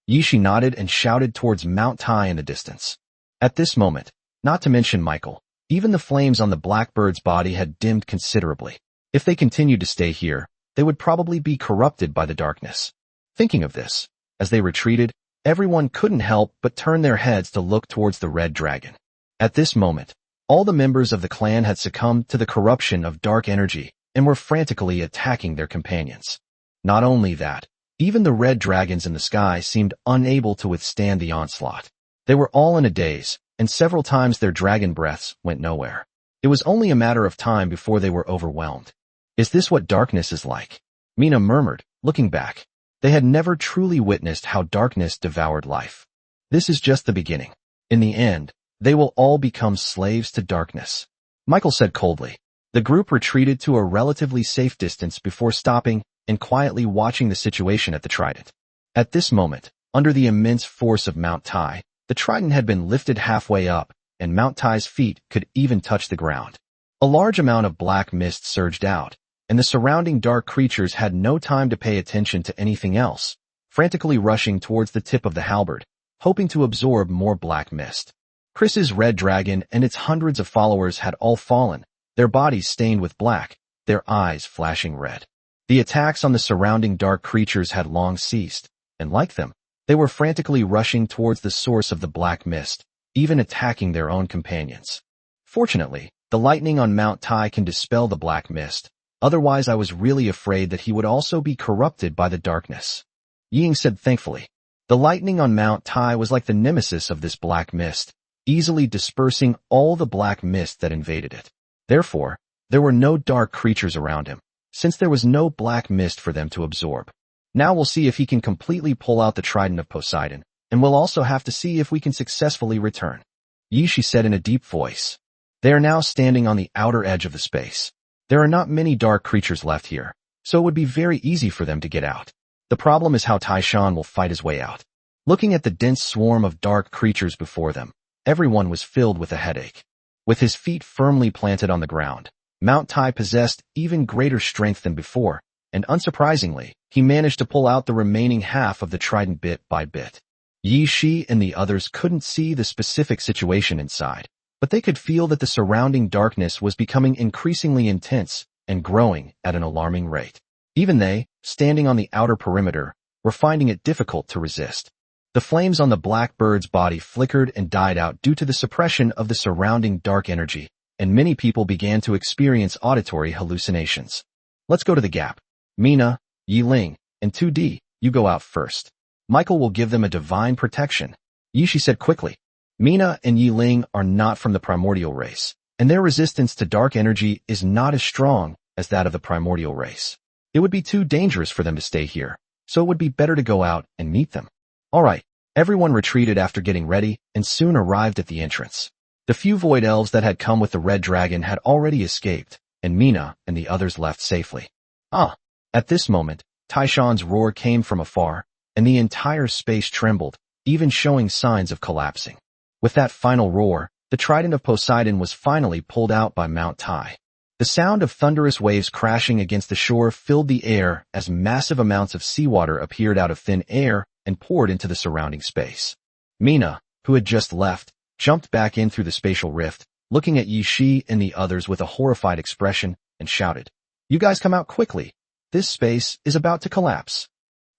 Yi Shi nodded and shouted towards Mount Tai in the distance. At this moment, not to mention Michael, even the flames on the blackbird's body had dimmed considerably. If they continued to stay here, they would probably be corrupted by the darkness. Thinking of this, as they retreated, everyone couldn't help but turn their heads to look towards the red dragon. At this moment, all the members of the clan had succumbed to the corruption of dark energy and were frantically attacking their companions. Not only that, even the red dragons in the sky seemed unable to withstand the onslaught. They were all in a daze, and several times their dragon breaths went nowhere. It was only a matter of time before they were overwhelmed. Is this what darkness is like? Mina murmured, looking back. They had never truly witnessed how darkness devoured life. This is just the beginning. In the end, they will all become slaves to darkness. Michael said coldly. The group retreated to a relatively safe distance before stopping and quietly watching the situation at the trident. At this moment, under the immense force of Mount Tai, the trident had been lifted halfway up, and Mount Tai's feet could even touch the ground. A large amount of black mist surged out, and the surrounding dark creatures had no time to pay attention to anything else, frantically rushing towards the tip of the halberd, hoping to absorb more black mist. Chris's red dragon and its hundreds of followers had all fallen, their bodies stained with black, their eyes flashing red. The attacks on the surrounding dark creatures had long ceased, and like them, they were frantically rushing towards the source of the black mist, even attacking their own companions. Fortunately, the lightning on Mount Tai can dispel the black mist. Otherwise, I was really afraid that he would also be corrupted by the darkness. Ying said thankfully. The lightning on Mount Tai was like the nemesis of this black mist, easily dispersing all the black mist that invaded it. Therefore, there were no dark creatures around him, since there was no black mist for them to absorb. Now we'll see if he can completely pull out the trident of Poseidon, and we'll also have to see if we can successfully return. Yi Shi said in a deep voice. They are now standing on the outer edge of the space. There are not many dark creatures left here, so it would be very easy for them to get out. The problem is how Taishan will fight his way out. Looking at the dense swarm of dark creatures before them, everyone was filled with a headache. With his feet firmly planted on the ground, Mount Tai possessed even greater strength than before, and unsurprisingly, he managed to pull out the remaining half of the trident bit by bit. Yi Shi and the others couldn't see the specific situation inside, but they could feel that the surrounding darkness was becoming increasingly intense and growing at an alarming rate. Even they, standing on the outer perimeter, were finding it difficult to resist. The flames on the black bird's body flickered and died out due to the suppression of the surrounding dark energy, and many people began to experience auditory hallucinations. Let's go to the gap. Mina, Yi Ling, and 2D, you go out first. Michael will give them a divine protection. Yi Shi said quickly. Mina and Yi Ling are not from the primordial race, and their resistance to dark energy is not as strong as that of the primordial race. It would be too dangerous for them to stay here, so it would be better to go out and meet them. All right, everyone retreated after getting ready and soon arrived at the entrance. The few void elves that had come with the red dragon had already escaped, and Mina and the others left safely. At this moment, Taishan's roar came from afar, and the entire space trembled, even showing signs of collapsing. With that final roar, the trident of Poseidon was finally pulled out by Mount Tai. The sound of thunderous waves crashing against the shore filled the air as massive amounts of seawater appeared out of thin air and poured into the surrounding space. Mina, who had just left, jumped back in through the spatial rift, looking at Yi Shi and the others with a horrified expression, and shouted, "You guys come out quickly! This space is about to collapse."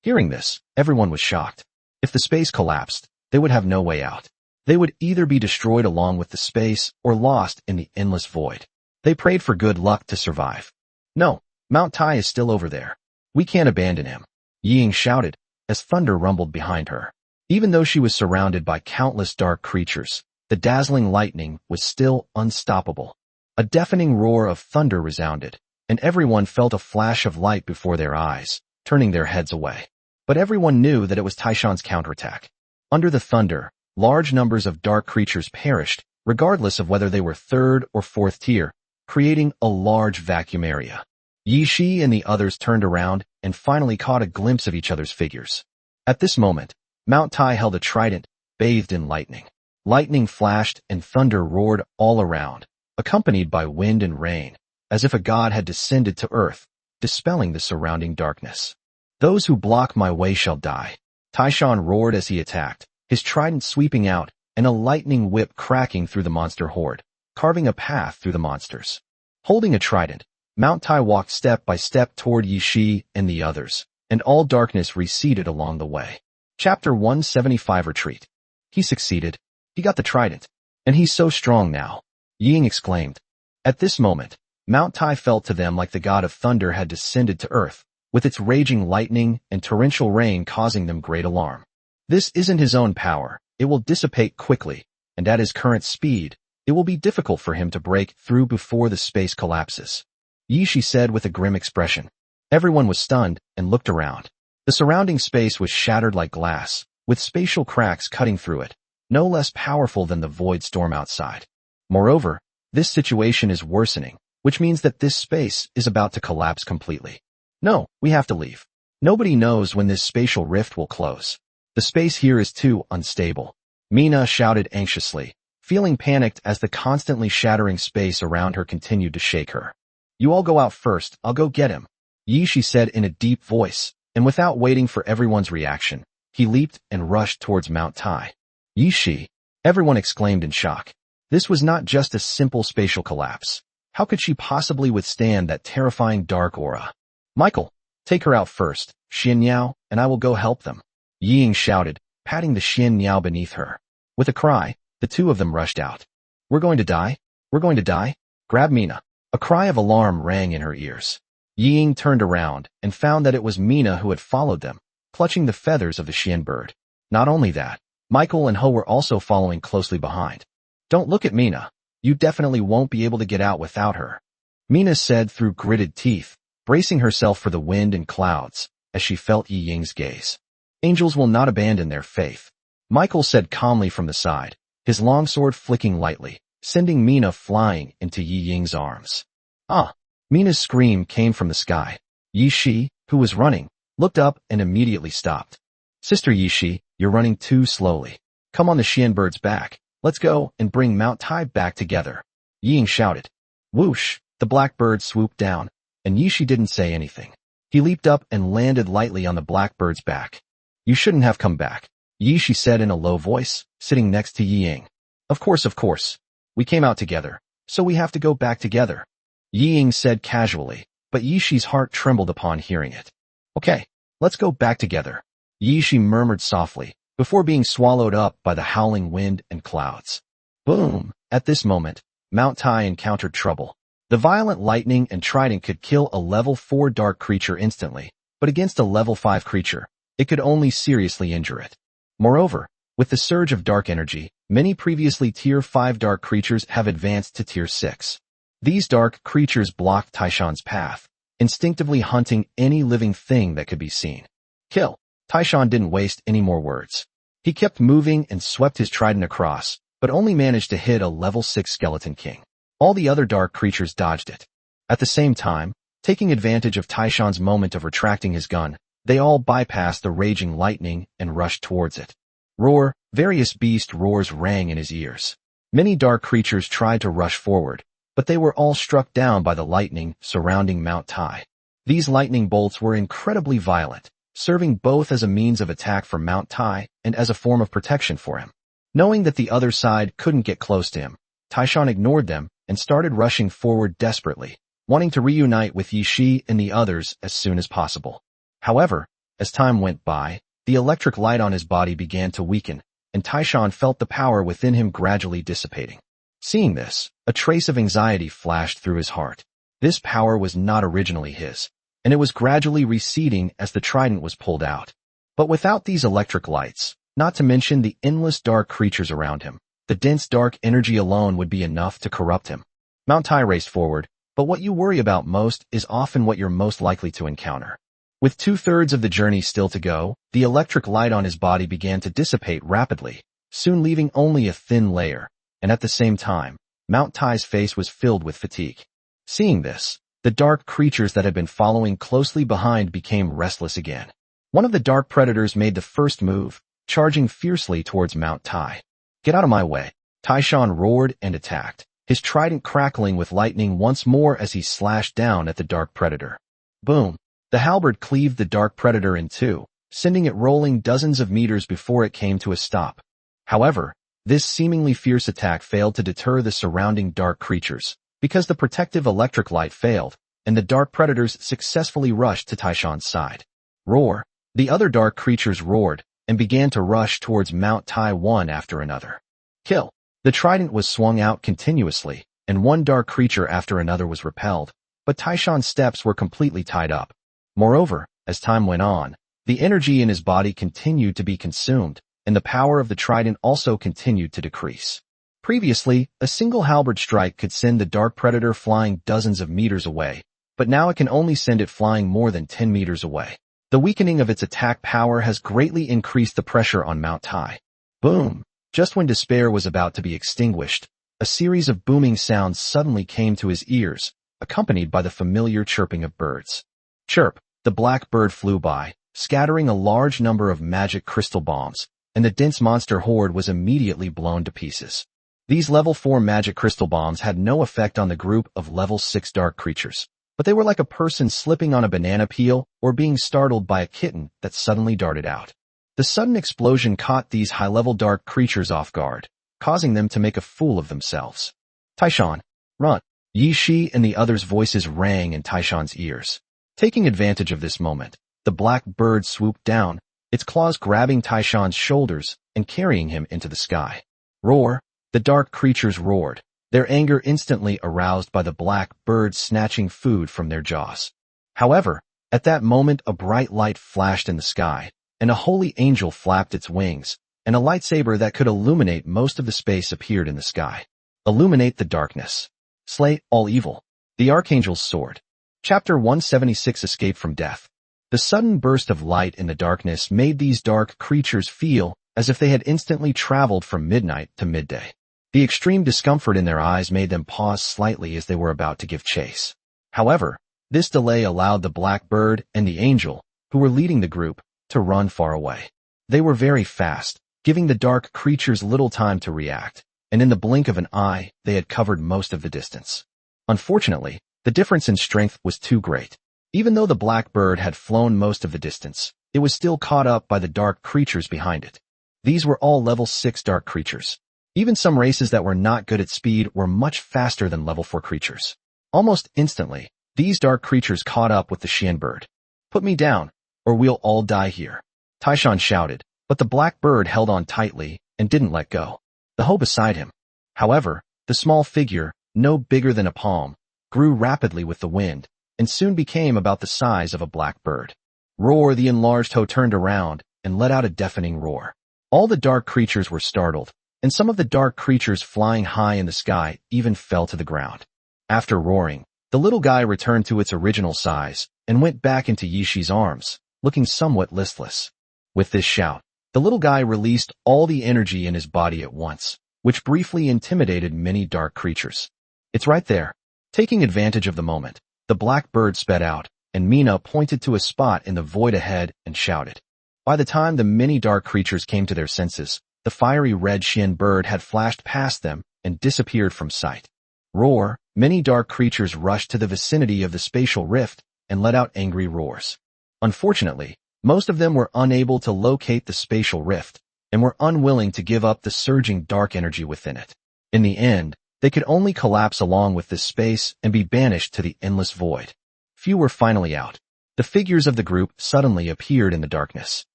Hearing this, everyone was shocked. If the space collapsed, they would have no way out. They would either be destroyed along with the space or lost in the endless void. They prayed for good luck to survive. "No, Mount Tai is still over there. We can't abandon him," Ying shouted as thunder rumbled behind her. Even though she was surrounded by countless dark creatures, the dazzling lightning was still unstoppable. A deafening roar of thunder resounded, and everyone felt a flash of light before their eyes, turning their heads away. But everyone knew that it was Taishan's counterattack. Under the thunder, large numbers of dark creatures perished, regardless of whether they were third or fourth tier, creating a large vacuum area. Yi Shi and the others turned around and finally caught a glimpse of each other's figures. At this moment, Mount Tai held a trident, bathed in lightning. Lightning flashed and thunder roared all around, accompanied by wind and rain, as if a god had descended to earth, dispelling the surrounding darkness. "Those who block my way shall die," Taishan roared as he attacked, his trident sweeping out and a lightning whip cracking through the monster horde, carving a path through the monsters. Holding a trident, Mount Tai walked step by step toward Yi Shi and the others, and all darkness receded along the way. Chapter 175 Retreat. He succeeded. He got the trident. And he's so strong now, Ying exclaimed. At this moment, Mount Tai felt to them like the god of thunder had descended to earth, with its raging lightning and torrential rain causing them great alarm. This isn't his own power. It will dissipate quickly, and at his current speed, it will be difficult for him to break through before the space collapses. Yi Shi said with a grim expression. Everyone was stunned and looked around. The surrounding space was shattered like glass, with spatial cracks cutting through it, no less powerful than the void storm outside. Moreover, this situation is worsening, which means that this space is about to collapse completely. No, we have to leave. Nobody knows when this spatial rift will close. The space here is too unstable. Mina shouted anxiously, feeling panicked as the constantly shattering space around her continued to shake her. You all go out first, I'll go get him, Yi Shi said in a deep voice, and without waiting for everyone's reaction, he leaped and rushed towards Mount Tai. Yi Shi, everyone exclaimed in shock. This was not just a simple spatial collapse. How could she possibly withstand that terrifying dark aura? Michael, take her out first, Xian Niao, and I will go help them, Ying shouted, patting the Xian Niao beneath her. With a cry, the two of them rushed out. We're going to die? We're going to die? Grab Mina. A cry of alarm rang in her ears. Ying turned around and found that it was Mina who had followed them, clutching the feathers of the Xian bird. Not only that, Michael and Ho were also following closely behind. Don't look at Mina. You definitely won't be able to get out without her, Mina said through gritted teeth, bracing herself for the wind and clouds as she felt Yi Ying's gaze. Angels will not abandon their faith, Michael said calmly from the side, his longsword flicking lightly, sending Mina flying into Yi Ying's arms. Ah! Mina's scream came from the sky. Yi, who was running, looked up and immediately stopped. Sister Yi, you're running too slowly. Come on the Xianbird's back. Let's go and bring Mount Tai back together. Ying shouted. Whoosh, the blackbird swooped down, and Yi didn't say anything. He leaped up and landed lightly on the blackbird's back. You shouldn't have come back, Yi said in a low voice, sitting next to Ying. Of course. We came out together, so we have to go back together, Ying said casually, but Yi's heart trembled upon hearing it. Okay, let's go back together, Yi murmured softly, before being swallowed up by the howling wind and clouds. Boom! At this moment, Mount Tai encountered trouble. The violent lightning and trident could kill a level 4 dark creature instantly, but against a level 5 creature, it could only seriously injure it. Moreover, with the surge of dark energy, many previously Tier 5 dark creatures have advanced to Tier 6. These dark creatures blocked Taishan's path, instinctively hunting any living thing that could be seen. Kill! Taishan didn't waste any more words. He kept moving and swept his trident across, but only managed to hit a level 6 skeleton king. All the other dark creatures dodged it. At the same time, taking advantage of Taishan's moment of retracting his gun, they all bypassed the raging lightning and rushed towards it. Roar! Various beast roars rang in his ears. Many dark creatures tried to rush forward, but they were all struck down by the lightning surrounding Mount Tai. These lightning bolts were incredibly violent, serving both as a means of attack for Mount Tai and as a form of protection for him. Knowing that the other side couldn't get close to him, Taishan ignored them and started rushing forward desperately, wanting to reunite with Yi and the others as soon as possible. However, as time went by, the electric light on his body began to weaken, and Taishan felt the power within him gradually dissipating. Seeing this, a trace of anxiety flashed through his heart. This power was not originally his, and it was gradually receding as the trident was pulled out. But without these electric lights, not to mention the endless dark creatures around him, the dense dark energy alone would be enough to corrupt him. Mount Tai raced forward, but what you worry about most is often what you're most likely to encounter. With 2/3 of the journey still to go, the electric light on his body began to dissipate rapidly, soon leaving only a thin layer, and at the same time, Mount Tai's face was filled with fatigue. Seeing this, the dark creatures that had been following closely behind became restless again. One of the dark predators made the first move, charging fiercely towards Mount Tai. Get out of my way, Taishan roared and attacked, his trident crackling with lightning once more as he slashed down at the dark predator. Boom! The halberd cleaved the dark predator in two, sending it rolling dozens of meters before it came to a stop. However, this seemingly fierce attack failed to deter the surrounding dark creatures, because the protective electric light failed, and the dark predators successfully rushed to Taishan's side. Roar! The other dark creatures roared, and began to rush towards Mount Tai one after another. Kill! The trident was swung out continuously, and one dark creature after another was repelled, but Taishan's steps were completely tied up. Moreover, as time went on, the energy in his body continued to be consumed, and the power of the trident also continued to decrease. Previously, a single halberd strike could send the dark predator flying dozens of meters away, but now it can only send it flying more than 10 meters away. The weakening of its attack power has greatly increased the pressure on Mount Tai. Boom! Just when despair was about to be extinguished, a series of booming sounds suddenly came to his ears, accompanied by the familiar chirping of birds. Chirp! The black bird flew by, scattering a large number of magic crystal bombs, and the dense monster horde was immediately blown to pieces. These level 4 magic crystal bombs had no effect on the group of level 6 dark creatures, but they were like a person slipping on a banana peel or being startled by a kitten that suddenly darted out. The sudden explosion caught these high-level dark creatures off guard, causing them to make a fool of themselves. Taishan, run! Yi and the others' voices rang in Taishan's ears. Taking advantage of this moment, the black bird swooped down, its claws grabbing Taishan's shoulders and carrying him into the sky. Roar! The dark creatures roared, their anger instantly aroused by the black bird snatching food from their jaws. However, at that moment a bright light flashed in the sky, and a holy angel flapped its wings, and a lightsaber that could illuminate most of the space appeared in the sky. Illuminate the darkness. Slay all evil. The Archangel's Sword. Chapter 176 Escape from Death. The sudden burst of light in the darkness made these dark creatures feel as if they had instantly traveled from midnight to midday. The extreme discomfort in their eyes made them pause slightly as they were about to give chase. However, This delay allowed the Black Bird and the Angel, who were leading the group, to run far away. They were very fast, giving the dark creatures little time to react, and in the blink of an eye, they had covered most of the distance. Unfortunately, the difference in strength was too great. Even though the Black Bird had flown most of the distance, it was still caught up by the dark creatures behind it. These were all level 6 dark creatures. Even some races that were not good at speed were much faster than level 4 creatures. Almost instantly, these dark creatures caught up with the Xian bird. "Put me down, or we'll all die here," Taishan shouted, but the Black Bird held on tightly and didn't let go. The hoe beside him, however, the small figure, no bigger than a palm, grew rapidly with the wind, and soon became about the size of a black bird. Roar! The enlarged hoe turned around and let out a deafening roar. All the dark creatures were startled, and some of the dark creatures flying high in the sky even fell to the ground. After roaring, the little guy returned to its original size and went back into Yishi's arms, looking somewhat listless. With this shout, the little guy released all the energy in his body at once, which briefly intimidated many dark creatures. "It's right there." Taking advantage of the moment, the Black Bird sped out, and Mina pointed to a spot in the void ahead and shouted. By the time the many dark creatures came to their senses, the fiery red Xian bird had flashed past them and disappeared from sight. Roar! Many dark creatures rushed to the vicinity of the spatial rift and let out angry roars. Unfortunately, most of them were unable to locate the spatial rift and were unwilling to give up the surging dark energy within it. In the end, they could only collapse along with this space and be banished to the endless void. Few were finally out. The figures of the group suddenly appeared in the darkness.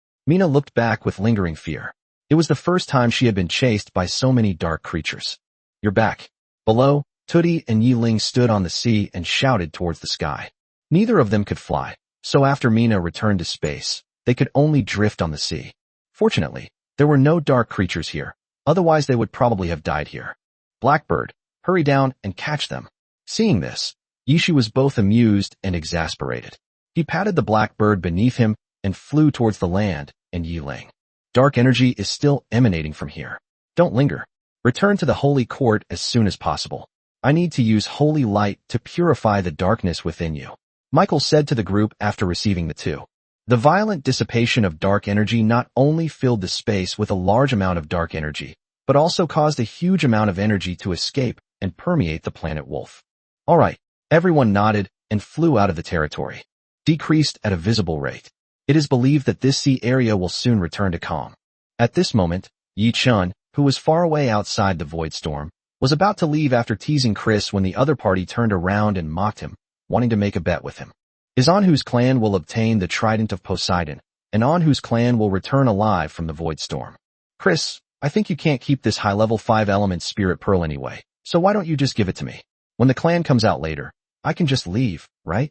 Mina looked back with lingering fear. It was the first time she had been chased by so many dark creatures. "You're back." Below, Tootie and Yi Ling stood on the sea and shouted towards the sky. Neither of them could fly, so after Mina returned to space, they could only drift on the sea. Fortunately, there were no dark creatures here, otherwise they would probably have died here. "Blackbird, hurry down and catch them." Seeing this, Yishi was both amused and exasperated. He patted the Blackbird beneath him and flew towards the land and Yi Ling. "Dark energy is still emanating from here. Don't linger. Return to the holy court as soon as possible. I need to use holy light to purify the darkness within you," Michael said to the group after receiving the two. The violent dissipation of dark energy not only filled the space with a large amount of dark energy, but also caused a huge amount of energy to escape and permeate the planet Wolf. "All right," everyone nodded and flew out of the territory. Decreased at a visible rate. It is believed that this sea area will soon return to calm. At this moment, Yi Chun, who was far away outside the void storm, was about to leave after teasing Chris when the other party turned around and mocked him, wanting to make a bet with him. Is Anhu's clan will obtain the Trident of Poseidon, and Anhu's clan will return alive from the void storm. "Chris, I think you can't keep this high-level 5-element spirit pearl anyway, so why don't you just give it to me? When the clan comes out later, I can just leave, right?"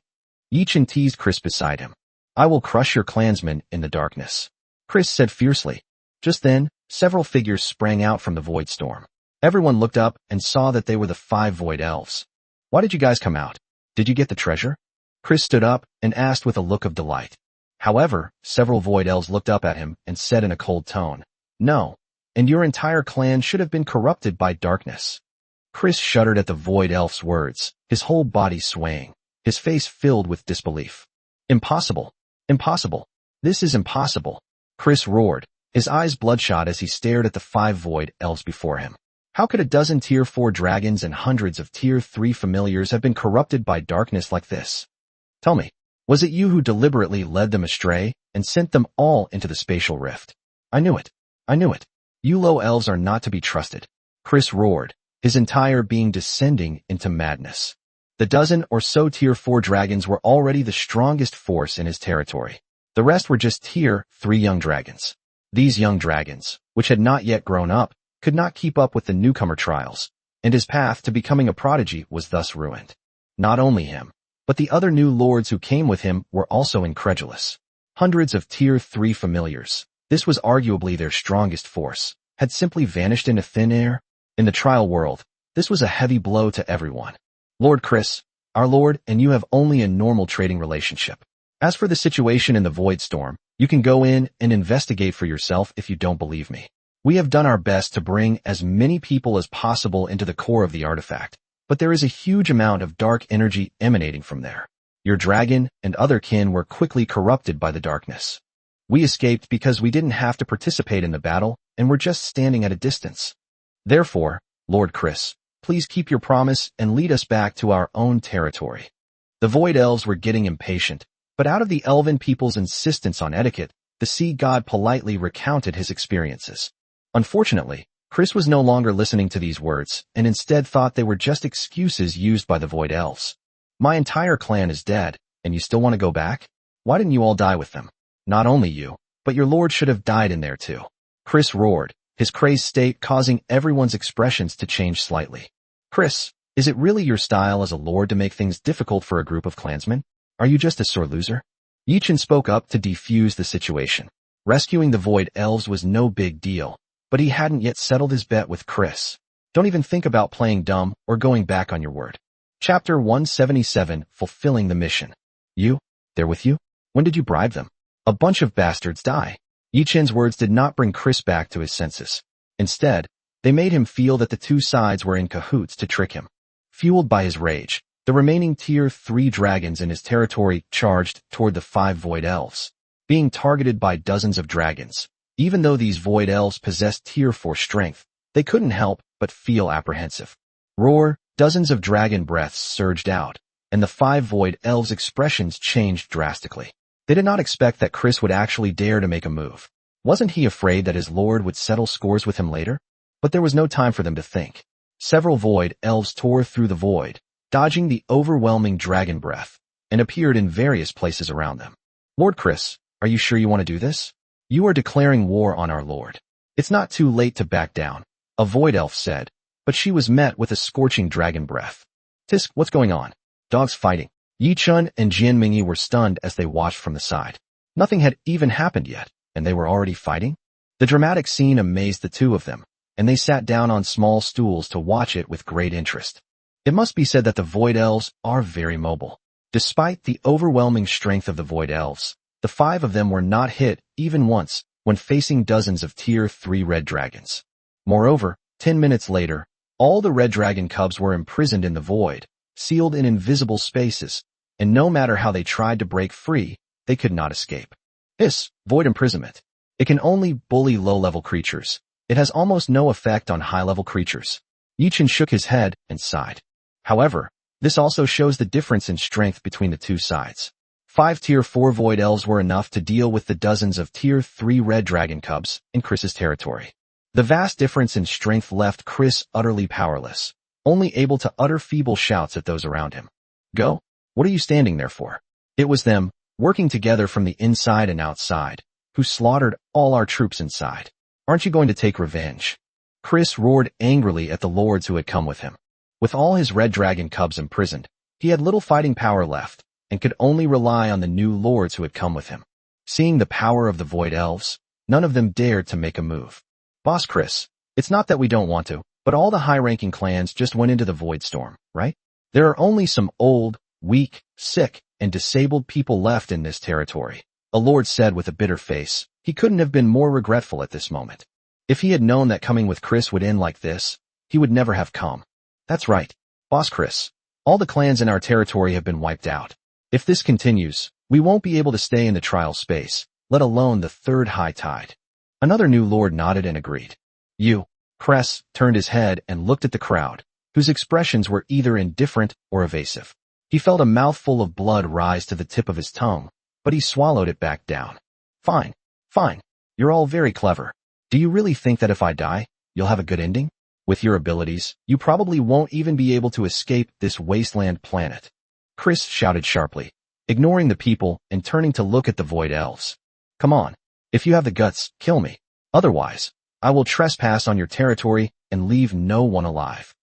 Yi Chun teased Chris beside him. "I will crush your clansmen in the darkness," Chris said fiercely. Just then, several figures sprang out from the void storm. Everyone looked up and saw that they were the 5 void elves. "Why did you guys come out? Did you get the treasure?" Chris stood up and asked with a look of delight. However, several void elves looked up at him and said in a cold tone, "No, and your entire clan should have been corrupted by darkness." Chris shuddered at the void elf's words, his whole body swaying, his face filled with disbelief. "Impossible! Impossible! This is impossible!" Chris roared, his eyes bloodshot as he stared at the 5 void elves before him. How could a dozen Tier 4 dragons and hundreds of Tier 3 familiars have been corrupted by darkness like this? "Tell me, was it you who deliberately led them astray and sent them all into the spatial rift?" "I knew it. I knew it. You low elves are not to be trusted," Chris roared, his entire being descending into madness. The dozen or so Tier 4 dragons were already the strongest force in his territory. The rest were just Tier 3 young dragons. These young dragons, which had not yet grown up, could not keep up with the newcomer trials, and his path to becoming a prodigy was thus ruined. Not only him, but the other new lords who came with him were also incredulous. Hundreds of Tier 3 familiars, this was arguably their strongest force, had simply vanished into thin air. In the trial world, this was a heavy blow to everyone. "Lord Chris, our lord and you have only a normal trading relationship. As for the situation in the Void Storm, you can go in and investigate for yourself if you don't believe me. We have done our best to bring as many people as possible into the core of the artifact, but there is a huge amount of dark energy emanating from there. Your dragon and other kin were quickly corrupted by the darkness. We escaped because we didn't have to participate in the battle and were just standing at a distance. Therefore, Lord Chris, please keep your promise and lead us back to our own territory." The Void Elves were getting impatient, but out of the elven people's insistence on etiquette, the sea god politely recounted his experiences. Unfortunately, Chris was no longer listening to these words and instead thought they were just excuses used by the Void Elves. "My entire clan is dead, and you still want to go back? Why didn't you all die with them? Not only you, but your lord should have died in there too." Chris roared, his crazed state causing everyone's expressions to change slightly. "Chris, is it really your style as a lord to make things difficult for a group of clansmen? Are you just a sore loser?" Yichin spoke up to defuse the situation. Rescuing the Void Elves was no big deal, but he hadn't yet settled his bet with Chris. "Don't even think about playing dumb or going back on your word." Chapter 177, Fulfilling the Mission. They're with you? When did you bribe them? A bunch of bastards die." Yichin's words did not bring Chris back to his senses. Instead, they made him feel that the two sides were in cahoots to trick him. Fueled by his rage, the remaining Tier 3 dragons in his territory charged toward the 5 Void Elves, being targeted by dozens of dragons. Even though these Void Elves possessed Tier 4 strength, they couldn't help but feel apprehensive. Roar, dozens of dragon breaths surged out, and the 5 Void Elves' expressions changed drastically. They did not expect that Chris would actually dare to make a move. Wasn't he afraid that his lord would settle scores with him later? But there was no time for them to think. Several Void Elves tore through the void, dodging the overwhelming dragon breath, and appeared in various places around them. "Lord Chris, are you sure you want to do this? You are declaring war on our lord. It's not too late to back down," a Void Elf said, but she was met with a scorching dragon breath. "Tisk, what's going on? Dogs fighting." Yichun and Jianmingyi were stunned as they watched from the side. Nothing had even happened yet, and they were already fighting? The dramatic scene amazed the two of them, and they sat down on small stools to watch it with great interest. It must be said that the Void Elves are very mobile. Despite the overwhelming strength of the Void Elves, the 5 of them were not hit even once when facing dozens of Tier 3 red dragons. Moreover, 10 minutes later, all the red dragon cubs were imprisoned in the void, sealed in invisible spaces, and no matter how they tried to break free, they could not escape. Void imprisonment. It can only bully low-level creatures. It has almost no effect on high-level creatures. Yichin shook his head and sighed. However, this also shows the difference in strength between the two sides. 5 Tier 4 Void Elves were enough to deal with the dozens of Tier 3 red dragon cubs in Chris's territory. The vast difference in strength left Chris utterly powerless, only able to utter feeble shouts at those around him. "Go? What are you standing there for?" It was them, working together from the inside and outside, who slaughtered all our troops inside. "Aren't you going to take revenge?" Chris roared angrily at the lords who had come with him. With all his red dragon cubs imprisoned, he had little fighting power left, and could only rely on the new lords who had come with him. Seeing the power of the Void Elves, none of them dared to make a move. "Boss Chris, it's not that we don't want to, but all the high-ranking clans just went into the Void Storm, right? There are only some old, weak, sick, and disabled people left in this territory," a lord said with a bitter face. He couldn't have been more regretful at this moment. If he had known that coming with Chris would end like this, he would never have come. "That's right, Boss Chris. All the clans in our territory have been wiped out. If this continues, we won't be able to stay in the trial space, let alone the third high tide." Another new lord nodded and agreed. Chris turned his head and looked at the crowd, whose expressions were either indifferent or evasive. He felt a mouthful of blood rise to the tip of his tongue, but he swallowed it back down. Fine. You're all very clever. Do you really think that if I die, you'll have a good ending? With your abilities, you probably won't even be able to escape this wasteland planet." Chris shouted sharply, ignoring the people and turning to look at the Void Elves. "Come on. If you have the guts, kill me. Otherwise, I will trespass on your territory and leave no one alive."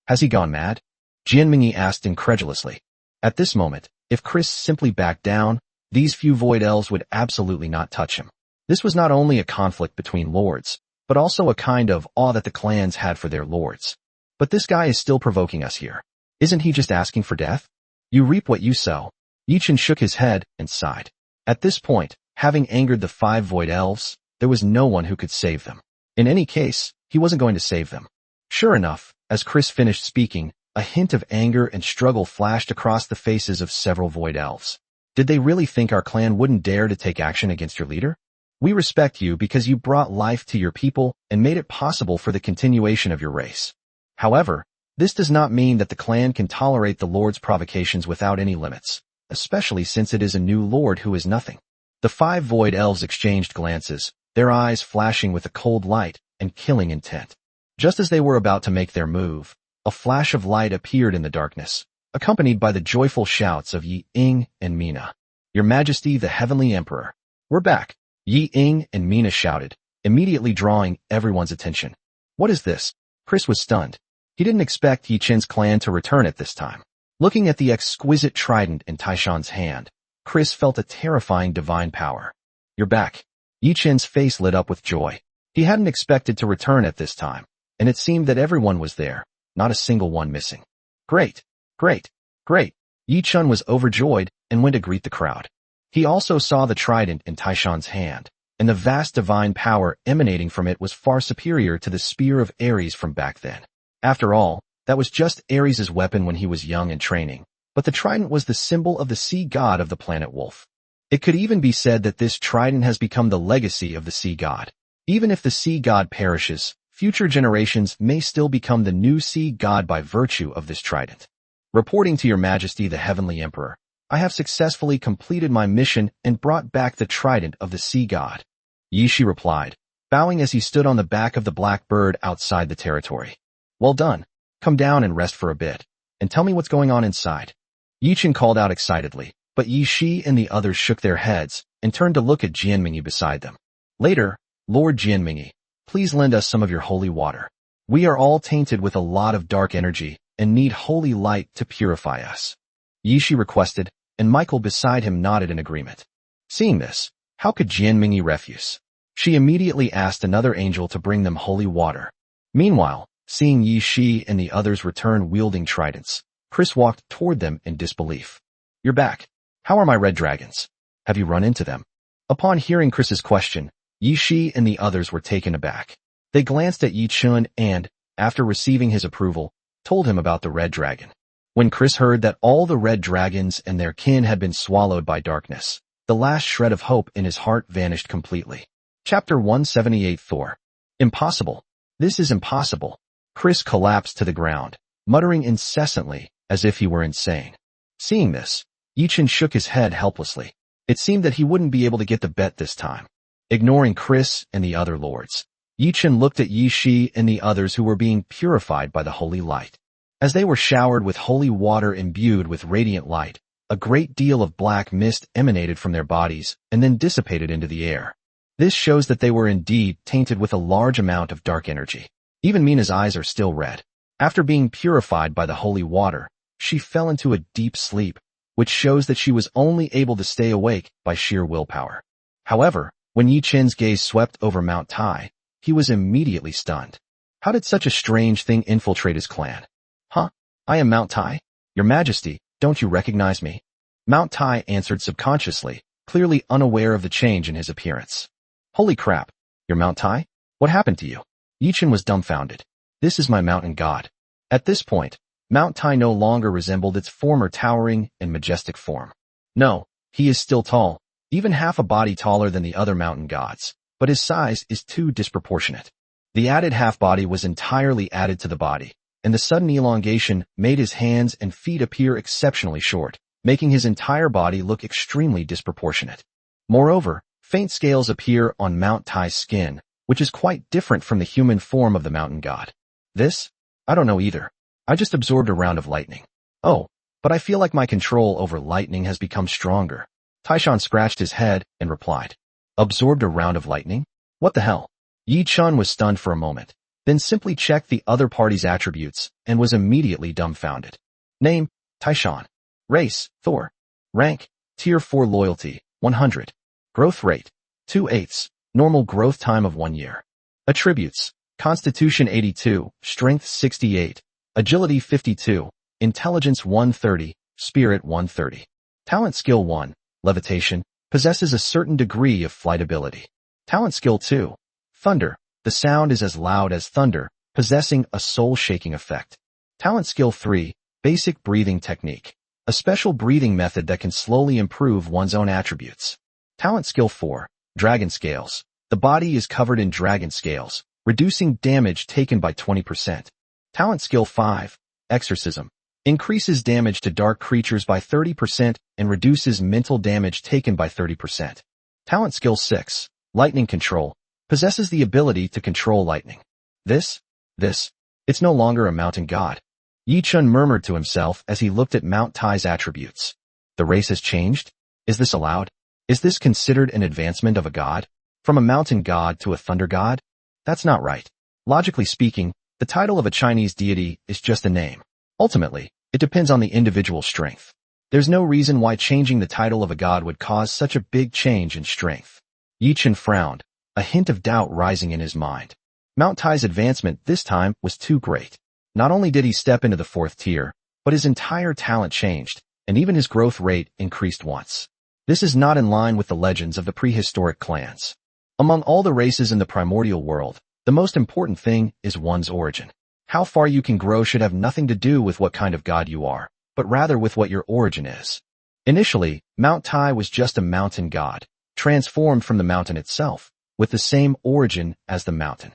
"Has he gone mad?" Jianmingyi asked incredulously. At this moment, if Chris simply backed down, these few Void Elves would absolutely not touch him. This was not only a conflict between lords, but also a kind of awe that the clans had for their lords. "But this guy is still provoking us here. Isn't he just asking for death? You reap what you sow." Yichin shook his head and sighed. At this point, having angered the 5 Void Elves, there was no one who could save them. In any case, he wasn't going to save them. Sure enough, as Chris finished speaking, A hint of anger and struggle flashed across the faces of several void elves. Did they really think our clan wouldn't dare to take action against your leader? We respect you because you brought life to your people and made it possible for the continuation of your race. However, this does not mean that the clan can tolerate the Lord's provocations without any limits, especially since it is a new Lord who is nothing. The 5 void elves exchanged glances, their eyes flashing with a cold light and killing intent. Just as they were about to make their move, a flash of light appeared in the darkness, accompanied by the joyful shouts of Yi Ing and Mina. Your Majesty, the Heavenly Emperor. We're back, Yi Ing and Mina shouted, immediately drawing everyone's attention. What is this? Chris was stunned. He didn't expect Yi Chen's clan to return at this time. Looking at the exquisite trident in Taishan's hand, Chris felt a terrifying divine power. You're back. Yi Chen's face lit up with joy. He hadn't expected to return at this time, and it seemed that everyone was there, not a single one missing. Great, great, great. Yi Chen was overjoyed and went to greet the crowd. He also saw the trident in Taishan's hand, and the vast divine power emanating from it was far superior to the spear of Ares from back then. After all, that was just Ares' weapon when he was young and training, but the trident was the symbol of the sea god of the planet Wolf. It could even be said that this trident has become the legacy of the sea god. Even if the sea god perishes, future generations may still become the new sea god by virtue of this trident. Reporting to Your Majesty the Heavenly Emperor, I have successfully completed my mission and brought back the trident of the sea god. Yi Shi replied, bowing as he stood on the back of the black bird outside the territory. Well done. Come down and rest for a bit, and tell me what's going on inside. Yi Chen called out excitedly, but Yi Shi and the others shook their heads and turned to look at Jianmingyi beside them. Later, Lord Jianmingyi, please lend us some of your holy water. We are all tainted with a lot of dark energy and need holy light to purify us. Yi Shi requested, and Michael beside him nodded in agreement. Seeing this, how could Jianmingyi refuse? She immediately asked another angel to bring them holy water. Meanwhile, seeing Yi Shi and the others return wielding tridents, Chris walked toward them in disbelief. You're back. How are my red dragons? Have you run into them? Upon hearing Chris's question, Yi Shi and the others were taken aback. They glanced at Yi Chen and, after receiving his approval, told him about the red dragon. When Chris heard that all the red dragons and their kin had been swallowed by darkness, the last shred of hope in his heart vanished completely. Chapter 178 Thor. Impossible. This is impossible. Chris collapsed to the ground, muttering incessantly as if he were insane. Seeing this, Yi Chen shook his head helplessly. It seemed that he wouldn't be able to get the bet this time. Ignoring Chris and the other lords, Yi Chen looked at Yi Shi and the others who were being purified by the holy light. As they were showered with holy water imbued with radiant light, a great deal of black mist emanated from their bodies and then dissipated into the air. This shows that they were indeed tainted with a large amount of dark energy. Even Mina's eyes are still red. After being purified by the holy water, she fell into a deep sleep, which shows that she was only able to stay awake by sheer willpower. However, when Yi Chen's gaze swept over Mount Tai, he was immediately stunned. How did such a strange thing infiltrate his clan? Huh? I am Mount Tai? Your Majesty, don't you recognize me? Mount Tai answered subconsciously, clearly unaware of the change in his appearance. Holy crap! You're Mount Tai? What happened to you? Yi Chen was dumbfounded. This is my mountain god. At this point, Mount Tai no longer resembled its former towering and majestic form. No, he is still tall, even half a body taller than the other mountain gods, but his size is too disproportionate. The added half body was entirely added to the body, and the sudden elongation made his hands and feet appear exceptionally short, making his entire body look extremely disproportionate. Moreover, faint scales appear on Mount Tai's skin, which is quite different from the human form of the mountain god. This? I don't know either. I just absorbed a round of lightning. Oh, but I feel like my control over lightning has become stronger. Taishan scratched his head and replied. Absorbed a round of lightning? What the hell? Yi Chen was stunned for a moment, then simply checked the other party's attributes and was immediately dumbfounded. Name, Taishan. Race, Thor. Rank, Tier 4 Loyalty, 100. Growth rate, 2/8. Normal growth time of 1 year. Attributes, Constitution 82, Strength 68, Agility 52, Intelligence 130, Spirit 130. Talent Skill 1, Levitation, possesses a certain degree of flight ability. Talent Skill 2, Thunder, the sound is as loud as thunder, possessing a soul-shaking effect. Talent Skill 3, Basic Breathing Technique. A special breathing method that can slowly improve one's own attributes. Talent Skill 4, Dragon Scales. The body is covered in dragon scales, reducing damage taken by 20%. Talent Skill 5, Exorcism. Increases damage to dark creatures by 30% and reduces mental damage taken by 30%. Talent Skill 6, Lightning Control. Possesses the ability to control lightning. It's no longer a mountain god. Yi Chun murmured to himself as he looked at Mount Tai's attributes. The race has changed? Is this allowed? Is this considered an advancement of a god? From a mountain god to a thunder god? That's not right. Logically speaking, the title of a Chinese deity is just a name. Ultimately, it depends on the individual strength. There's no reason why changing the title of a god would cause such a big change in strength. Yi Chun frowned, a hint of doubt rising in his mind. Mount Tai's advancement this time was too great. Not only did he step into the 4th tier, but his entire talent changed, and even his growth rate increased once. This is not in line with the legends of the prehistoric clans. Among all the races in the primordial world, the most important thing is one's origin. How far you can grow should have nothing to do with what kind of god you are, but rather with what your origin is. Initially, Mount Tai was just a mountain god, transformed from the mountain itself, with the same origin as the mountain.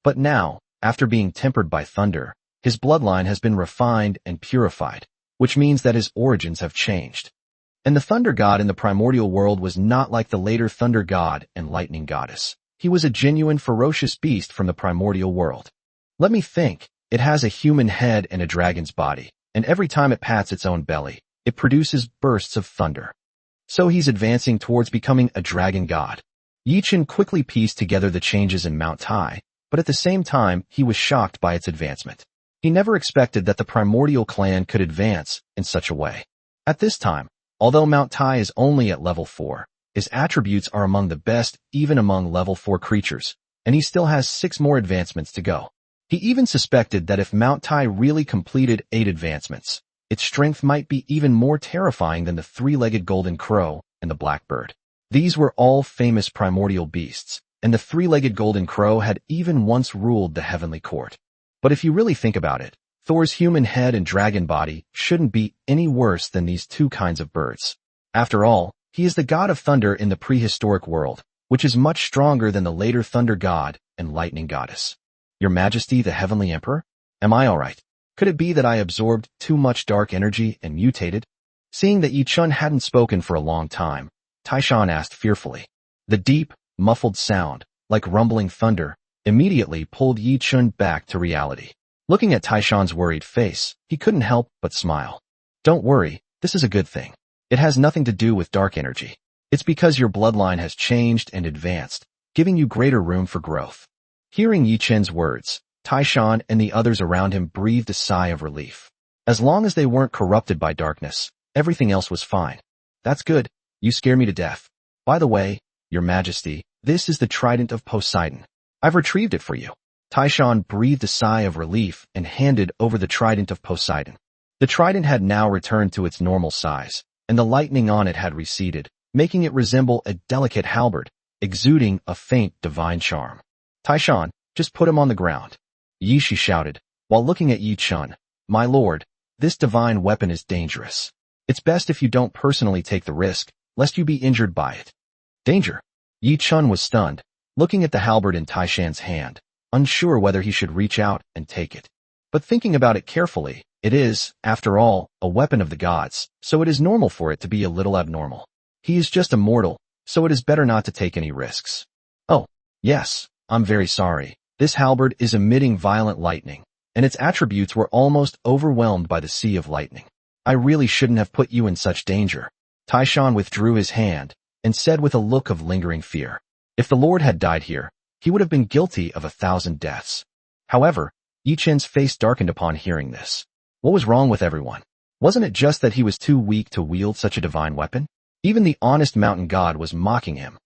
But now, after being tempered by thunder, his bloodline has been refined and purified, which means that his origins have changed. And the thunder god in the primordial world was not like the later thunder god and lightning goddess. He was a genuine ferocious beast from the primordial world. Let me think. It has a human head and a dragon's body, and every time it pats its own belly, it produces bursts of thunder. So he's advancing towards becoming a dragon god. Yi Chun quickly pieced together the changes in Mount Tai, but at the same time, he was shocked by its advancement. He never expected that the primordial clan could advance in such a way. At this time, although Mount Tai is only at level 4, his attributes are among the best even among level 4 creatures, and he still has 6 more advancements to go. He even suspected that if Mount Tai really completed 8 advancements, its strength might be even more terrifying than the 3-legged golden crow and the blackbird. These were all famous primordial beasts, and the 3-legged golden crow had even once ruled the heavenly court. But if you really think about it, Thor's human head and dragon body shouldn't be any worse than these 2 kinds of birds. After all, he is the god of thunder in the prehistoric world, which is much stronger than the later thunder god and lightning goddess. Your Majesty, the Heavenly Emperor? Am I alright? Could it be that I absorbed too much dark energy and mutated? Seeing that Yi Chun hadn't spoken for a long time, Taishan asked fearfully. The deep, muffled sound, like rumbling thunder, immediately pulled Yi Chun back to reality. Looking at Taishan's worried face, he couldn't help but smile. Don't worry, this is a good thing. It has nothing to do with dark energy. It's because your bloodline has changed and advanced, giving you greater room for growth. Hearing Yi Chun's words, Taishan and the others around him breathed a sigh of relief. As long as they weren't corrupted by darkness, everything else was fine. That's good. You scare me to death. By the way, Your Majesty, this is the Trident of Poseidon. I've retrieved it for you. Taishan breathed a sigh of relief and handed over the Trident of Poseidon. The trident had now returned to its normal size, and the lightning on it had receded, making it resemble a delicate halberd, exuding a faint divine charm. Taishan, just put him on the ground. Yi Shi shouted, while looking at Yi Chun. My lord, this divine weapon is dangerous. It's best if you don't personally take the risk, lest you be injured by it. Danger? Yi Chun was stunned, looking at the halberd in Taishan's hand, unsure whether he should reach out and take it. But thinking about it carefully, it is, after all, a weapon of the gods, so it is normal for it to be a little abnormal. He is just a mortal, so it is better not to take any risks. Oh, yes, I'm very sorry. This halberd is emitting violent lightning, and its attributes were almost overwhelmed by the sea of lightning. I really shouldn't have put you in such danger. Taishan withdrew his hand and said with a look of lingering fear. If the Lord had died here, he would have been guilty of 1,000 deaths. However, Yi Chen's face darkened upon hearing this. What was wrong with everyone? Wasn't it just that he was too weak to wield such a divine weapon? Even the honest mountain god was mocking him.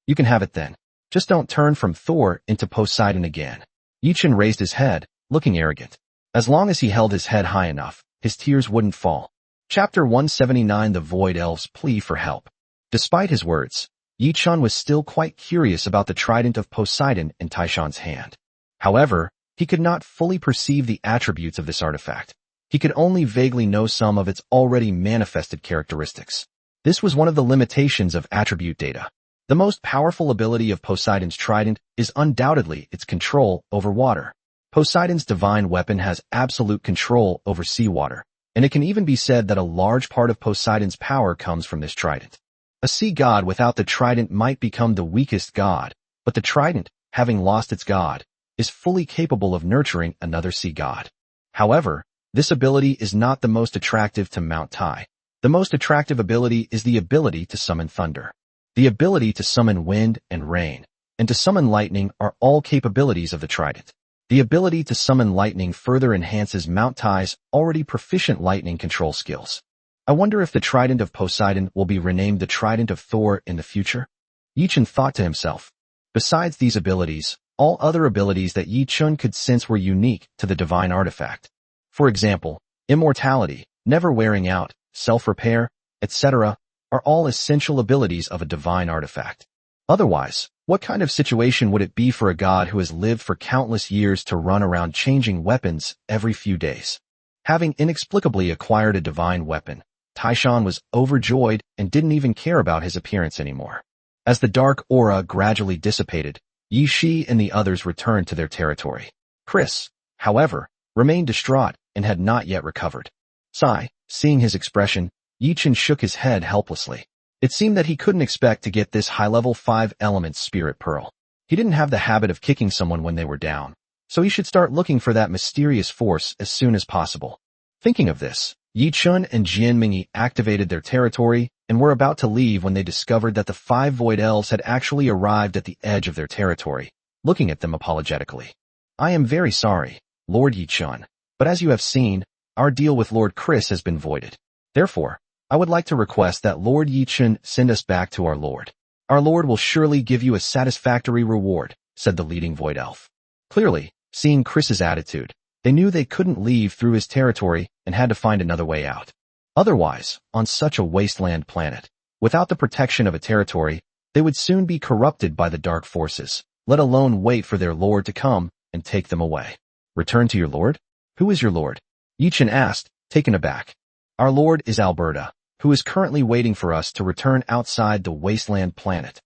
You can have it then. Just don't turn from Thor into Poseidon again. Yi Chen raised his head, looking arrogant. As long as he held his head high enough, his tears wouldn't fall. Chapter 179 The Void Elves' Plea for Help. Despite his words, Yi Chun was still quite curious about the Trident of Poseidon in Taishan's hand. However, He could not fully perceive the attributes of this artifact. He could only vaguely know some of its already manifested characteristics. This was one of the limitations of attribute data. The most powerful ability of Poseidon's trident is undoubtedly its control over water. Poseidon's divine weapon has absolute control over seawater, and it can even be said that a large part of Poseidon's power comes from this trident. A sea god without the trident might become the weakest god, but the trident, having lost its god, is fully capable of nurturing another sea god. However, this ability is not the most attractive to Mount Tai. The most attractive ability is the ability to summon thunder. The ability to summon wind and rain, and to summon lightning are all capabilities of the trident. The ability to summon lightning further enhances Mount Tai's already proficient lightning control skills. I wonder if the trident of Poseidon will be renamed the trident of Thor in the future? Yi Chun thought to himself. Besides these abilities, all other abilities that Yi Chun could sense were unique to the divine artifact. For example, immortality, never wearing out, self-repair, etc., are all essential abilities of a divine artifact. Otherwise, what kind of situation would it be for a god who has lived for countless years to run around changing weapons every few days? Having inexplicably acquired a divine weapon, Taishan was overjoyed and didn't even care about his appearance anymore. As the dark aura gradually dissipated, Yi Shi and the others returned to their territory. Chris, however, remained distraught and had not yet recovered. Sai, seeing his expression, Yi Chun shook his head helplessly. It seemed that he couldn't expect to get this high-level 5-element spirit pearl. He didn't have the habit of kicking someone when they were down, so he should start looking for that mysterious force as soon as possible. Thinking of this, Yi Chun and Jian Mingyi activated their territory and were about to leave when they discovered that the 5 void elves had actually arrived at the edge of their territory, looking at them apologetically. I am very sorry, Lord Yi Chun, but as you have seen, our deal with Lord Chris has been voided. Therefore, I would like to request that Lord Yi Chun send us back to our Lord. Our Lord will surely give you a satisfactory reward, said the leading void elf. Clearly, seeing Chris's attitude, they knew they couldn't leave through his territory and had to find another way out. Otherwise, on such a wasteland planet, without the protection of a territory, they would soon be corrupted by the dark forces, let alone wait for their lord to come and take them away. Return to your lord? Who is your lord? Yi Chun asked, taken aback. Our lord is Alberta, who is currently waiting for us to return outside the wasteland planet.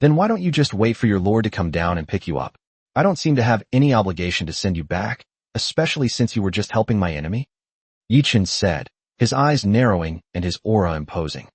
Then why don't you just wait for your lord to come down and pick you up? I don't seem to have any obligation to send you back, especially since you were just helping my enemy. Yi Chun said, his eyes narrowing and his aura imposing.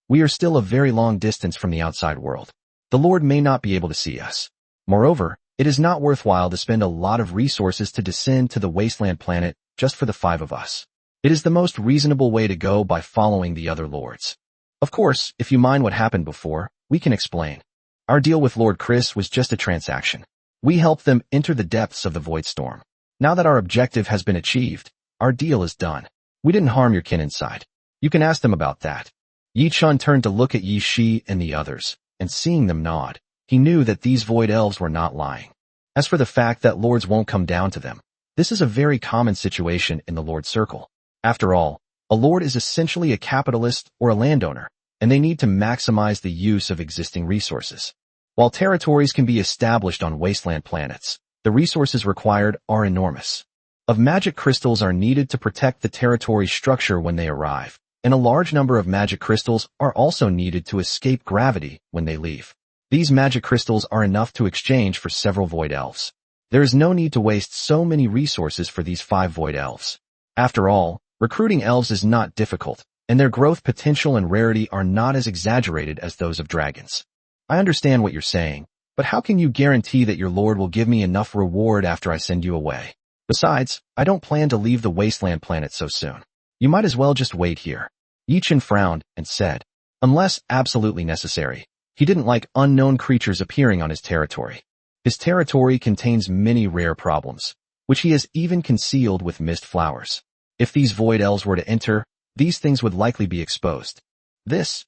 We are still a very long distance from the outside world. The Lord may not be able to see us. Moreover, it is not worthwhile to spend a lot of resources to descend to the wasteland planet just for the 5 of us. It is the most reasonable way to go by following the other lords. Of course, if you mind what happened before, we can explain. Our deal with Lord Chris was just a transaction. We helped them enter the depths of the Void Storm. Now that our objective has been achieved, our deal is done. We didn't harm your kin inside. You can ask them about that. Yi Chun turned to look at Yi Shi and the others, and seeing them nod, he knew that these void elves were not lying. As for the fact that lords won't come down to them, this is a very common situation in the lord circle. After all, a lord is essentially a capitalist or a landowner, and they need to maximize the use of existing resources. While territories can be established on wasteland planets, the resources required are enormous. Of magic crystals are needed to protect the territory structure when they arrive, and a large number of magic crystals are also needed to escape gravity when they leave. These magic crystals are enough to exchange for several void elves. There is no need to waste so many resources for these 5 void elves. After all, recruiting elves is not difficult, and their growth potential and rarity are not as exaggerated as those of dragons. I understand what you're saying, but how can you guarantee that your lord will give me enough reward after I send you away? Besides, I don't plan to leave the wasteland planet so soon. You might as well just wait here. Yi Chun frowned and said, unless absolutely necessary. He didn't like unknown creatures appearing on his territory. His territory contains many rare problems, which he has even concealed with mist flowers. If these void elves were to enter, these things would likely be exposed. This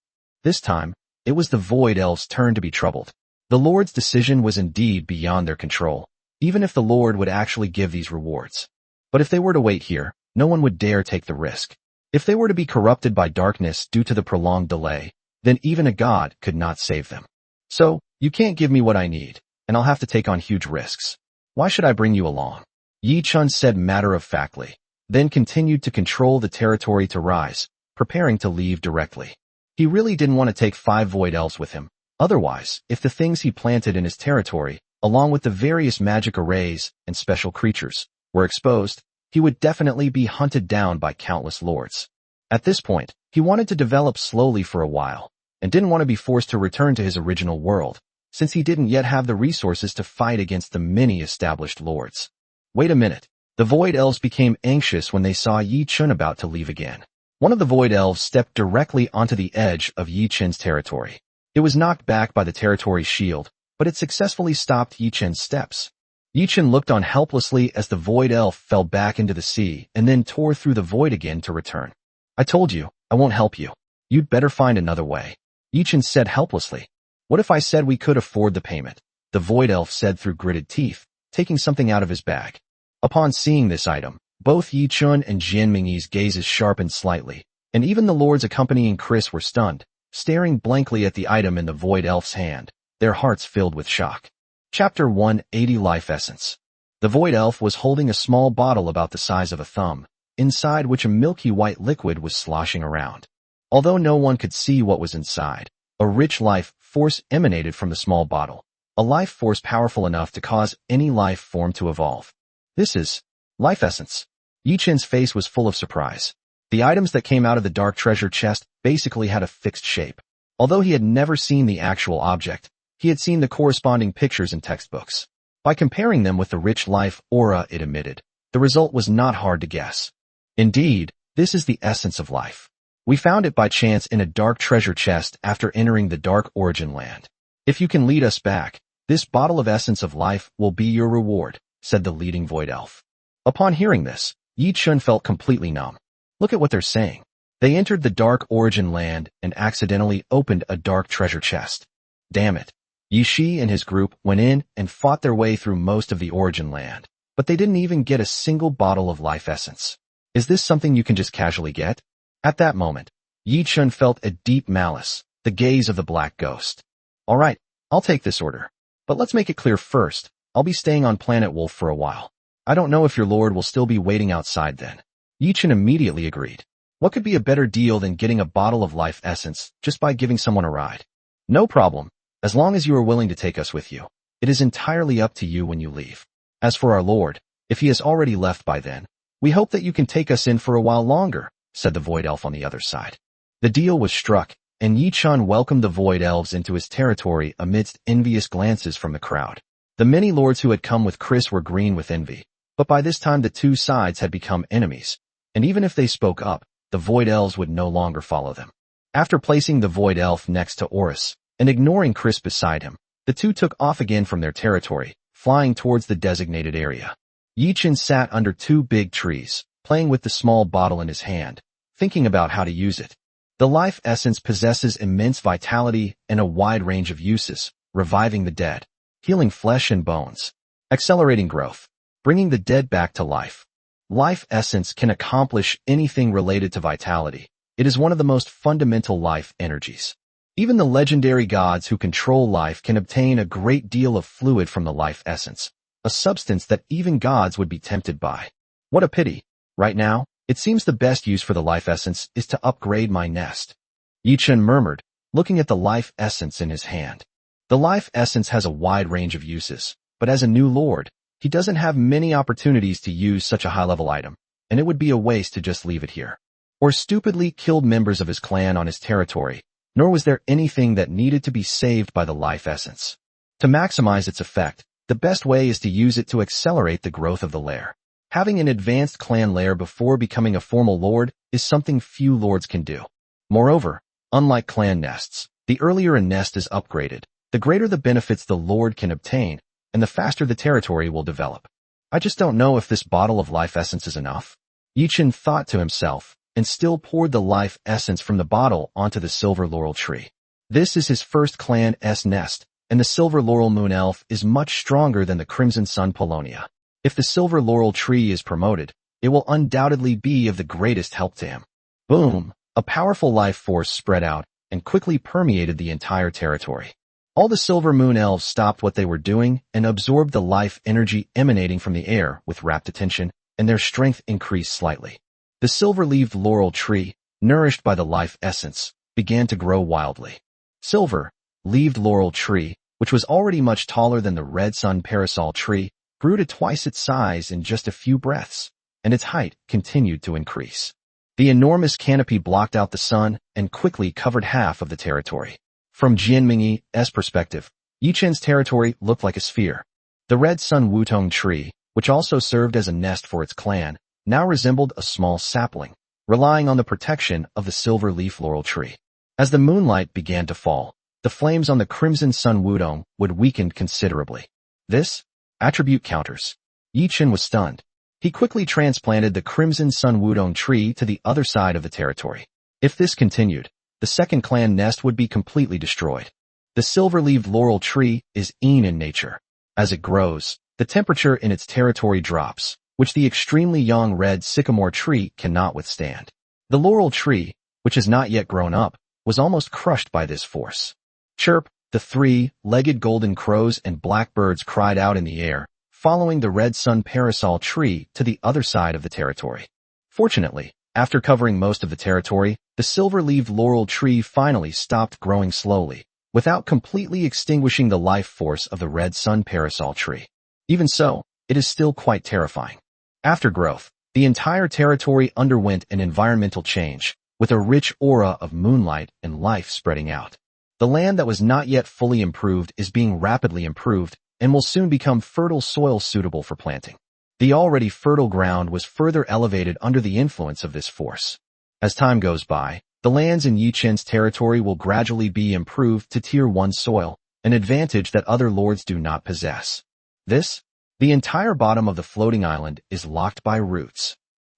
time, it was the void elves' turn to be troubled. The Lord's decision was indeed beyond their control, even if the Lord would actually give these rewards. But if they were to wait here, no one would dare take the risk. If they were to be corrupted by darkness due to the prolonged delay, then even a god could not save them. So, you can't give me what I need, and I'll have to take on huge risks. Why should I bring you along? Yi Chun said matter-of-factly, then continued to control the territory to rise, preparing to leave directly. He really didn't want to take 5 void elves with him. Otherwise, if the things he planted in his territory, along with the various magic arrays and special creatures, were exposed, he would definitely be hunted down by countless lords. At this point, he wanted to develop slowly for a while, and didn't want to be forced to return to his original world, since he didn't yet have the resources to fight against the many established lords. Wait a minute. The Void Elves became anxious when they saw Yi Chun about to leave again. One of the Void Elves stepped directly onto the edge of Yi Chun's territory. It was knocked back by the territory's shield, but it successfully stopped Yi Chun's steps. Yi Chun looked on helplessly as the Void Elf fell back into the sea and then tore through the void again to return. I told you, I won't help you. You'd better find another way. Yi Chun said helplessly. What if I said we could afford the payment? The Void Elf said through gritted teeth, taking something out of his bag. Upon seeing this item, both Yi Chun and Jian Mingyi's gazes sharpened slightly, and even the lords accompanying Chris were stunned, staring blankly at the item in the Void Elf's hand, their hearts filled with shock. Chapter 180 Life Essence. The Void Elf was holding a small bottle about the size of a thumb, inside which a milky white liquid was sloshing around. Although no one could see what was inside, a rich life force emanated from the small bottle, a life force powerful enough to cause any life form to evolve. This is life essence. Yi Chun's face was full of surprise. The items that came out of the dark treasure chest basically had a fixed shape. Although he had never seen the actual object, he had seen the corresponding pictures in textbooks. By comparing them with the rich life aura it emitted, the result was not hard to guess. Indeed, this is the essence of life. We found it by chance in a dark treasure chest after entering the dark origin land. If you can lead us back, this bottle of essence of life will be your reward, said the leading Void Elf. Upon hearing this, Yi Chun felt completely numb. Look at what they're saying. They entered the dark origin land and accidentally opened a dark treasure chest. Damn it. Yi Shi and his group went in and fought their way through most of the origin land, but they didn't even get a single bottle of life essence. Is this something you can just casually get? At that moment, Yi Chun felt a deep malice, the gaze of the black ghost. All right, I'll take this order. But let's make it clear first, I'll be staying on Planet Wolf for a while. I don't know if your lord will still be waiting outside then. Yi Chun immediately agreed. What could be a better deal than getting a bottle of life essence just by giving someone a ride? No problem, as long as you are willing to take us with you. It is entirely up to you when you leave. As for our lord, if he has already left by then, we hope that you can take us in for a while longer, said the Void Elf on the other side. The deal was struck, and Yi Chun welcomed the Void Elves into his territory amidst envious glances from the crowd. The many lords who had come with Chris were green with envy, but by this time the two sides had become enemies, and even if they spoke up, the Void Elves would no longer follow them. After placing the Void Elf next to Horus, and ignoring Chris beside him, the two took off again from their territory, flying towards the designated area. Yi Chun sat under 2 big trees, playing with the small bottle in his hand, thinking about how to use it. The life essence possesses immense vitality and a wide range of uses, reviving the dead, healing flesh and bones, accelerating growth, bringing the dead back to life. Life essence can accomplish anything related to vitality. It is one of the most fundamental life energies. Even the legendary gods who control life can obtain a great deal of fluid from the life essence, a substance that even gods would be tempted by. What a pity. Right now, it seems the best use for the life essence is to upgrade my nest. Yi Chun murmured, looking at the life essence in his hand. The life essence has a wide range of uses, but as a new lord, he doesn't have many opportunities to use such a high-level item, and it would be a waste to just leave it here. Or stupidly killed members of his clan on his territory, nor was there anything that needed to be saved by the life essence. To maximize its effect, the best way is to use it to accelerate the growth of the lair. Having an advanced clan lair before becoming a formal lord is something few lords can do. Moreover, unlike clan nests, the earlier a nest is upgraded, the greater the benefits the lord can obtain, and the faster the territory will develop. I just don't know if this bottle of life essence is enough. Yi Chun thought to himself, and still poured the life essence from the bottle onto the silver laurel tree. This is his first clan nest, and the silver laurel moon elf is much stronger than the crimson sun Polonia. If the silver laurel tree is promoted, it will undoubtedly be of the greatest help to him. Boom! A powerful life force spread out and quickly permeated the entire territory. All the Silver Moon Elves stopped what they were doing and absorbed the life energy emanating from the air with rapt attention, and their strength increased slightly. The silver-leaved laurel tree, nourished by the life essence, began to grow wildly. Silver-leaved laurel tree, which was already much taller than the red sun parasol tree, grew to twice its size in just a few breaths, and its height continued to increase. The enormous canopy blocked out the sun and quickly covered half of the territory. From Jianmingyi's perspective, Yichen's territory looked like a sphere. The red sun wutong tree, which also served as a nest for its clan, now resembled a small sapling, relying on the protection of the silver leaf laurel tree. As the moonlight began to fall, the flames on the crimson sun wutong would weaken considerably. This attribute counters. Yichen was stunned. He quickly transplanted the crimson sun wudong tree to the other side of the territory. If this continued, the second clan nest would be completely destroyed. The silver-leaved laurel tree is yin in nature. As it grows, the temperature in its territory drops, which the extremely young red sycamore tree cannot withstand. The laurel tree, which has not yet grown up, was almost crushed by this force. Chirp, the three-legged golden crows and blackbirds cried out in the air, following the red sun parasol tree to the other side of the territory. Fortunately, after covering most of the territory, the silver-leaved laurel tree finally stopped growing slowly, without completely extinguishing the life force of the red sun parasol tree. Even so, it is still quite terrifying. After growth, the entire territory underwent an environmental change, with a rich aura of moonlight and life spreading out. The land that was not yet fully improved is being rapidly improved and will soon become fertile soil suitable for planting. The already fertile ground was further elevated under the influence of this force. As time goes by, the lands in Yichen's territory will gradually be improved to Tier 1 soil, an advantage that other lords do not possess. The entire bottom of the floating island is locked by roots.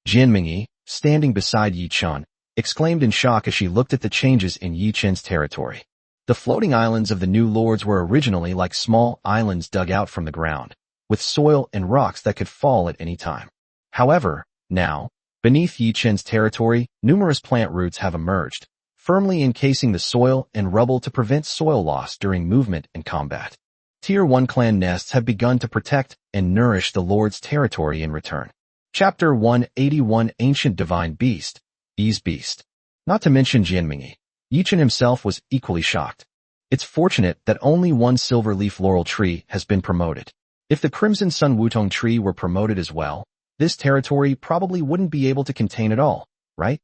Jianmingyi, standing beside Yichen, exclaimed in shock as she looked at the changes in Yichen's territory. The floating islands of the new lords were originally like small islands dug out from the ground, with soil and rocks that could fall at any time. However, now, beneath Yichen's territory, numerous plant roots have emerged, firmly encasing the soil and rubble to prevent soil loss during movement and combat. Tier 1 clan nests have begun to protect and nourish the lord's territory in return. Chapter 181 Ancient Divine Beast, Yi's Beast. Not to mention Jianmingyi, Yichen himself was equally shocked. It's fortunate that only one silver leaf laurel tree has been promoted. If the crimson sun wutong tree were promoted as well, this territory probably wouldn't be able to contain it all, right?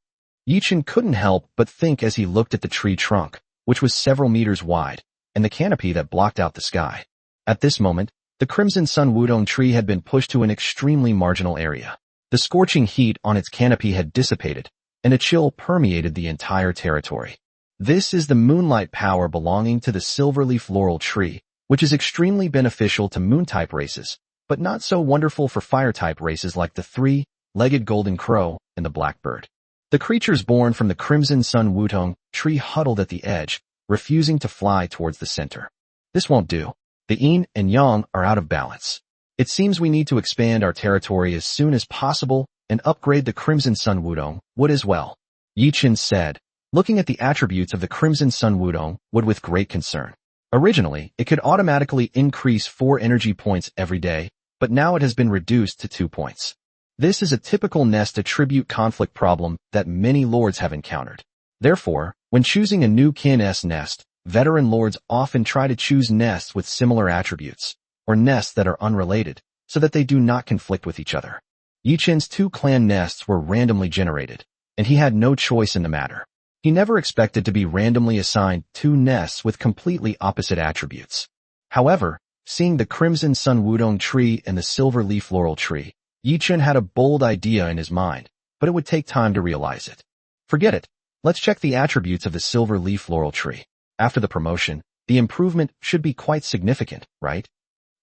Yichen couldn't help but think as he looked at the tree trunk, which was several meters wide, and the canopy that blocked out the sky. At this moment, the crimson sun wutong tree had been pushed to an extremely marginal area. The scorching heat on its canopy had dissipated, and a chill permeated the entire territory. This is the moonlight power belonging to the silverleaf laurel tree, which is extremely beneficial to moon-type races, but not so wonderful for fire-type races like the three-legged golden crow and the blackbird. The creatures born from the crimson sun wutong tree huddled at the edge, refusing to fly towards the center. This won't do. The yin and yang are out of balance. It seems we need to expand our territory as soon as possible and upgrade the crimson sun wutong wood as well, Yichen said, looking at the attributes of the crimson sun wutong wood with great concern. Originally, it could automatically increase 4 energy points every day, but now it has been reduced to 2 points. This is a typical nest attribute conflict problem that many lords have encountered. Therefore, when choosing a new kin's nest, veteran lords often try to choose nests with similar attributes, or nests that are unrelated, so that they do not conflict with each other. Yichen's 2 clan nests were randomly generated, and he had no choice in the matter. He never expected to be randomly assigned 2 nests with completely opposite attributes. However, seeing the crimson sun wutong tree and the silver leaf laurel tree, Yichen had a bold idea in his mind, but it would take time to realize it. Forget it. Let's check the attributes of the silver leaf laurel tree. After the promotion, the improvement should be quite significant, right?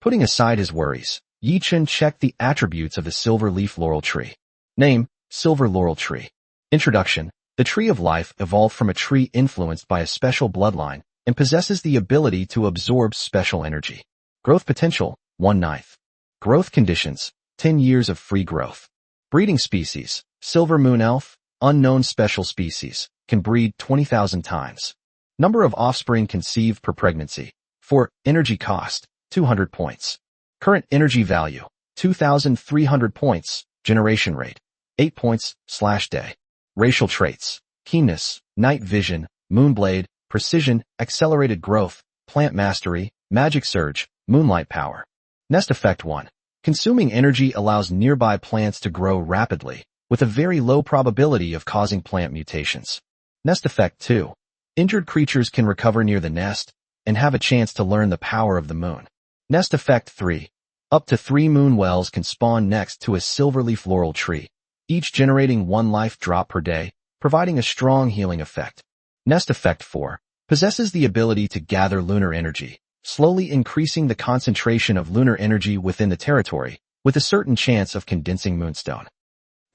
Putting aside his worries, Yichen checked the attributes of the silver leaf laurel tree. Name: Silver Laurel Tree. Introduction: the Tree of Life evolved from a tree influenced by a special bloodline and possesses the ability to absorb special energy. Growth potential: 1/9. Growth conditions: 10 years of free growth. Breeding species: Silver Moon Elf, unknown special species, can breed 20,000 times. Number of offspring conceived per pregnancy: 4. Energy cost, 200 points. Current energy value, 2,300 points. Generation rate, 8 points/day. Racial traits, keenness, night vision, moonblade, precision, accelerated growth, plant mastery, magic surge, moonlight power. Nest effect 1. Consuming energy allows nearby plants to grow rapidly, with a very low probability of causing plant mutations. Nest effect 2. Injured creatures can recover near the nest and have a chance to learn the power of the moon. Nest effect 3. Up to 3 moon wells can spawn next to a silverleaf laurel tree, each generating 1 life drop per day, providing a strong healing effect. Nest effect 4. Possesses the ability to gather lunar energy, slowly increasing the concentration of lunar energy within the territory, with a certain chance of condensing moonstone.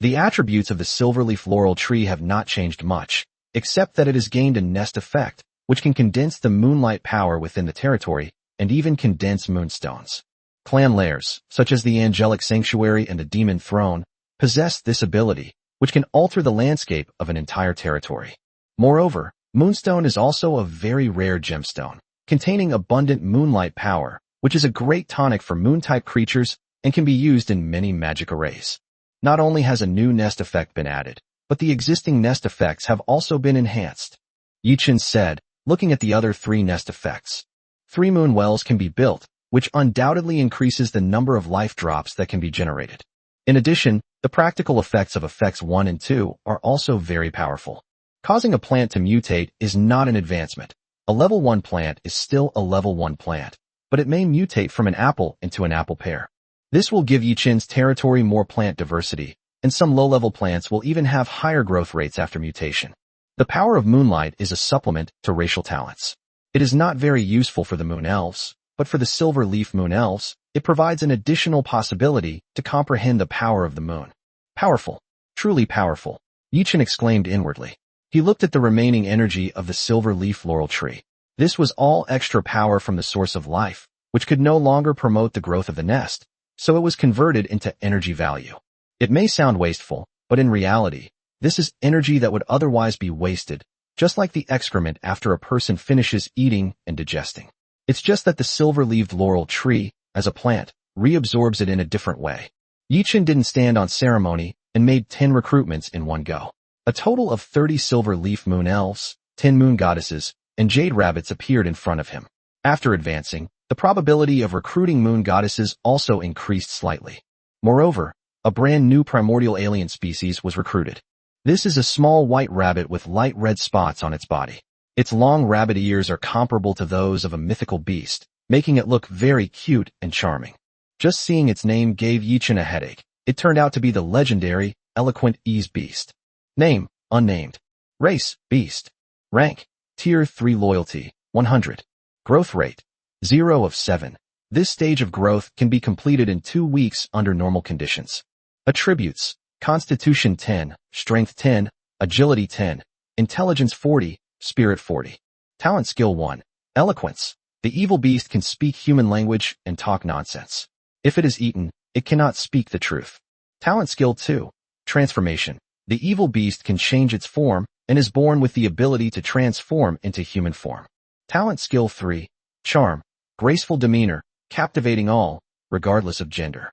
The attributes of the silverleaf laurel tree have not changed much, except that it has gained a nest effect, which can condense the moonlight power within the territory and even condense moonstones. Clan layers, such as the Angelic Sanctuary and the Demon Throne, possess this ability, which can alter the landscape of an entire territory. Moreover, moonstone is also a very rare gemstone, containing abundant moonlight power, which is a great tonic for moon-type creatures and can be used in many magic arrays. Not only has a new nest effect been added, but the existing nest effects have also been enhanced. Yichin said, looking at the other 3 nest effects. 3 moon wells can be built, which undoubtedly increases the number of life drops that can be generated. In addition, the practical effects of effects 1 and 2 are also very powerful. Causing a plant to mutate is not an advancement. A level 1 plant is still a level 1 plant, but it may mutate from an apple into an apple pear. This will give Yichin's territory more plant diversity, and some low-level plants will even have higher growth rates after mutation. The power of moonlight is a supplement to racial talents. It is not very useful for the moon elves, but for the silver leaf moon elves, it provides an additional possibility to comprehend the power of the moon. Powerful. Truly powerful, Yichin exclaimed inwardly. He looked at the remaining energy of the silver leaf laurel tree. This was all extra power from the source of life, which could no longer promote the growth of the nest, so it was converted into energy value. It may sound wasteful, but in reality, this is energy that would otherwise be wasted, just like the excrement after a person finishes eating and digesting. It's just that the silver-leaved laurel tree, as a plant, reabsorbs it in a different way. Yichin didn't stand on ceremony and made 10 recruitments in one go. A total of 30 silver leaf moon elves, 10 moon goddesses, and jade rabbits appeared in front of him. After advancing, the probability of recruiting moon goddesses also increased slightly. Moreover, a brand new primordial alien species was recruited. This is a small white rabbit with light red spots on its body. Its long rabbit ears are comparable to those of a mythical beast, making it look very cute and charming. Just seeing its name gave Yichin a headache. It turned out to be the legendary, eloquent Ease Beast. Name, unnamed. Race, beast. Rank, Tier 3 loyalty, 100. Growth rate, 0 of 7. This stage of growth can be completed in 2 weeks under normal conditions. Attributes, Constitution 10, Strength 10, Agility 10, Intelligence 40, Spirit 40. Talent Skill 1, Eloquence. The evil beast can speak human language and talk nonsense. If it is eaten, it cannot speak the truth. Talent Skill 2, Transformation. The evil beast can change its form and is born with the ability to transform into human form. Talent Skill 3, Charm. Graceful demeanor, captivating all, regardless of gender.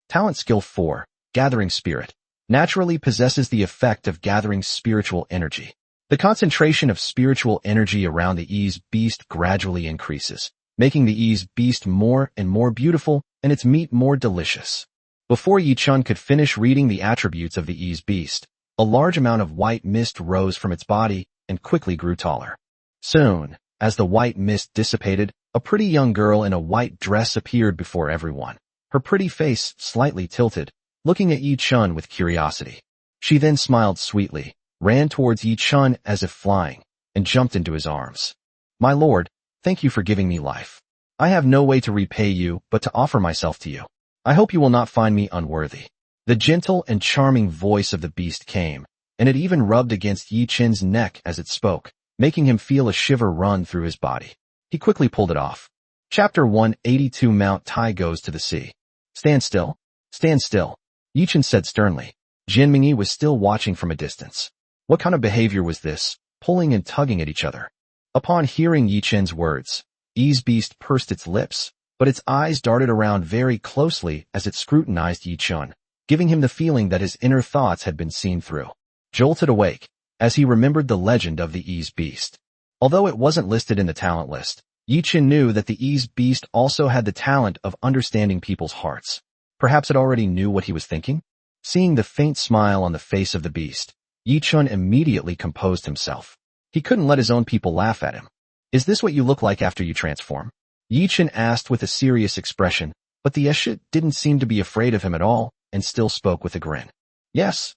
Talent Skill 4, Gathering Spirit. Naturally possesses the effect of gathering spiritual energy. The concentration of spiritual energy around the Ease Beast gradually increases, making the Ease Beast more and more beautiful and its meat more delicious. Before Yichin could finish reading the attributes of the Ease Beast, a large amount of white mist rose from its body and quickly grew taller. Soon, as the white mist dissipated, a pretty young girl in a white dress appeared before everyone, her pretty face slightly tilted, looking at Yichin with curiosity. She then smiled sweetly, ran towards Yichin as if flying, and jumped into his arms. My lord, thank you for giving me life. I have no way to repay you but to offer myself to you. I hope you will not find me unworthy. The gentle and charming voice of the beast came, and it even rubbed against Yichin's neck as it spoke, making him feel a shiver run through his body. He quickly pulled it off. Chapter 182 Mount Tai Goes to the Sea. Stand still. Stand still. Yichin said sternly. Jin Mingyi was still watching from a distance. What kind of behavior was this, pulling and tugging at each other? Upon hearing Yichin's words, Yi's beast pursed its lips, but its eyes darted around very closely as it scrutinized Yi Chun, giving him the feeling that his inner thoughts had been seen through. Jolted awake, as he remembered the legend of the Yi's beast. Although it wasn't listed in the talent list, Yi Chun knew that the Yi's beast also had the talent of understanding people's hearts. Perhaps it already knew what he was thinking? Seeing the faint smile on the face of the beast, Yi Chun immediately composed himself. He couldn't let his own people laugh at him. Is this what you look like after you transform? Yi Chun asked with a serious expression, but the Esha didn't seem to be afraid of him at all, and still spoke with a grin. Yes,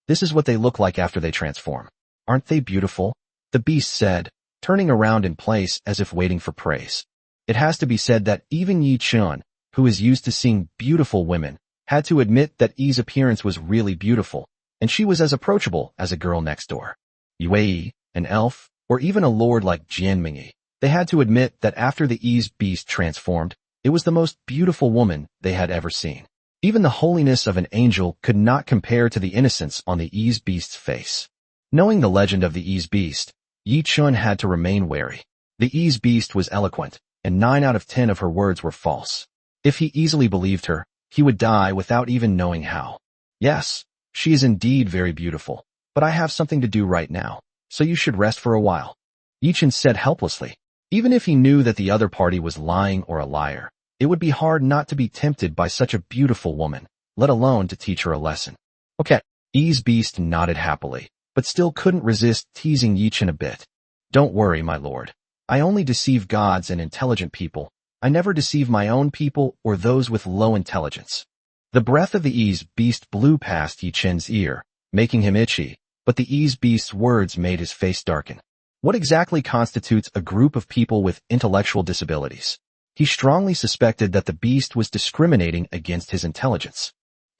this is what they look like after they transform. Aren't they beautiful? The beast said, turning around in place as if waiting for praise. It has to be said that even Yi Chun, who is used to seeing beautiful women, had to admit that Yi's appearance was really beautiful, and she was as approachable as a girl next door. Yue, an elf, or even a lord like Jianmingyi, they had to admit that after the Yi's beast transformed, it was the most beautiful woman they had ever seen. Even the holiness of an angel could not compare to the innocence on the Yi's beast's face. Knowing the legend of the Yi's beast, Yi Chun had to remain wary. The Yi's beast was eloquent, and 9 out of 10 of her words were false. If he easily believed her, he would die without even knowing how. Yes, she is indeed very beautiful, but I have something to do right now, so you should rest for a while. Yi Chun said helplessly. Even if he knew that the other party was lying or a liar, it would be hard not to be tempted by such a beautiful woman, let alone to teach her a lesson. Okay. Yi's beast nodded happily, but still couldn't resist teasing Yi Chun a bit. Don't worry, my lord. I only deceive gods and intelligent people. I never deceive my own people or those with low intelligence. The breath of the Yi's beast blew past Yi Chun's ear, making him itchy, but the Yi's beast's words made his face darken. What exactly constitutes a group of people with intellectual disabilities? He strongly suspected that the beast was discriminating against his intelligence.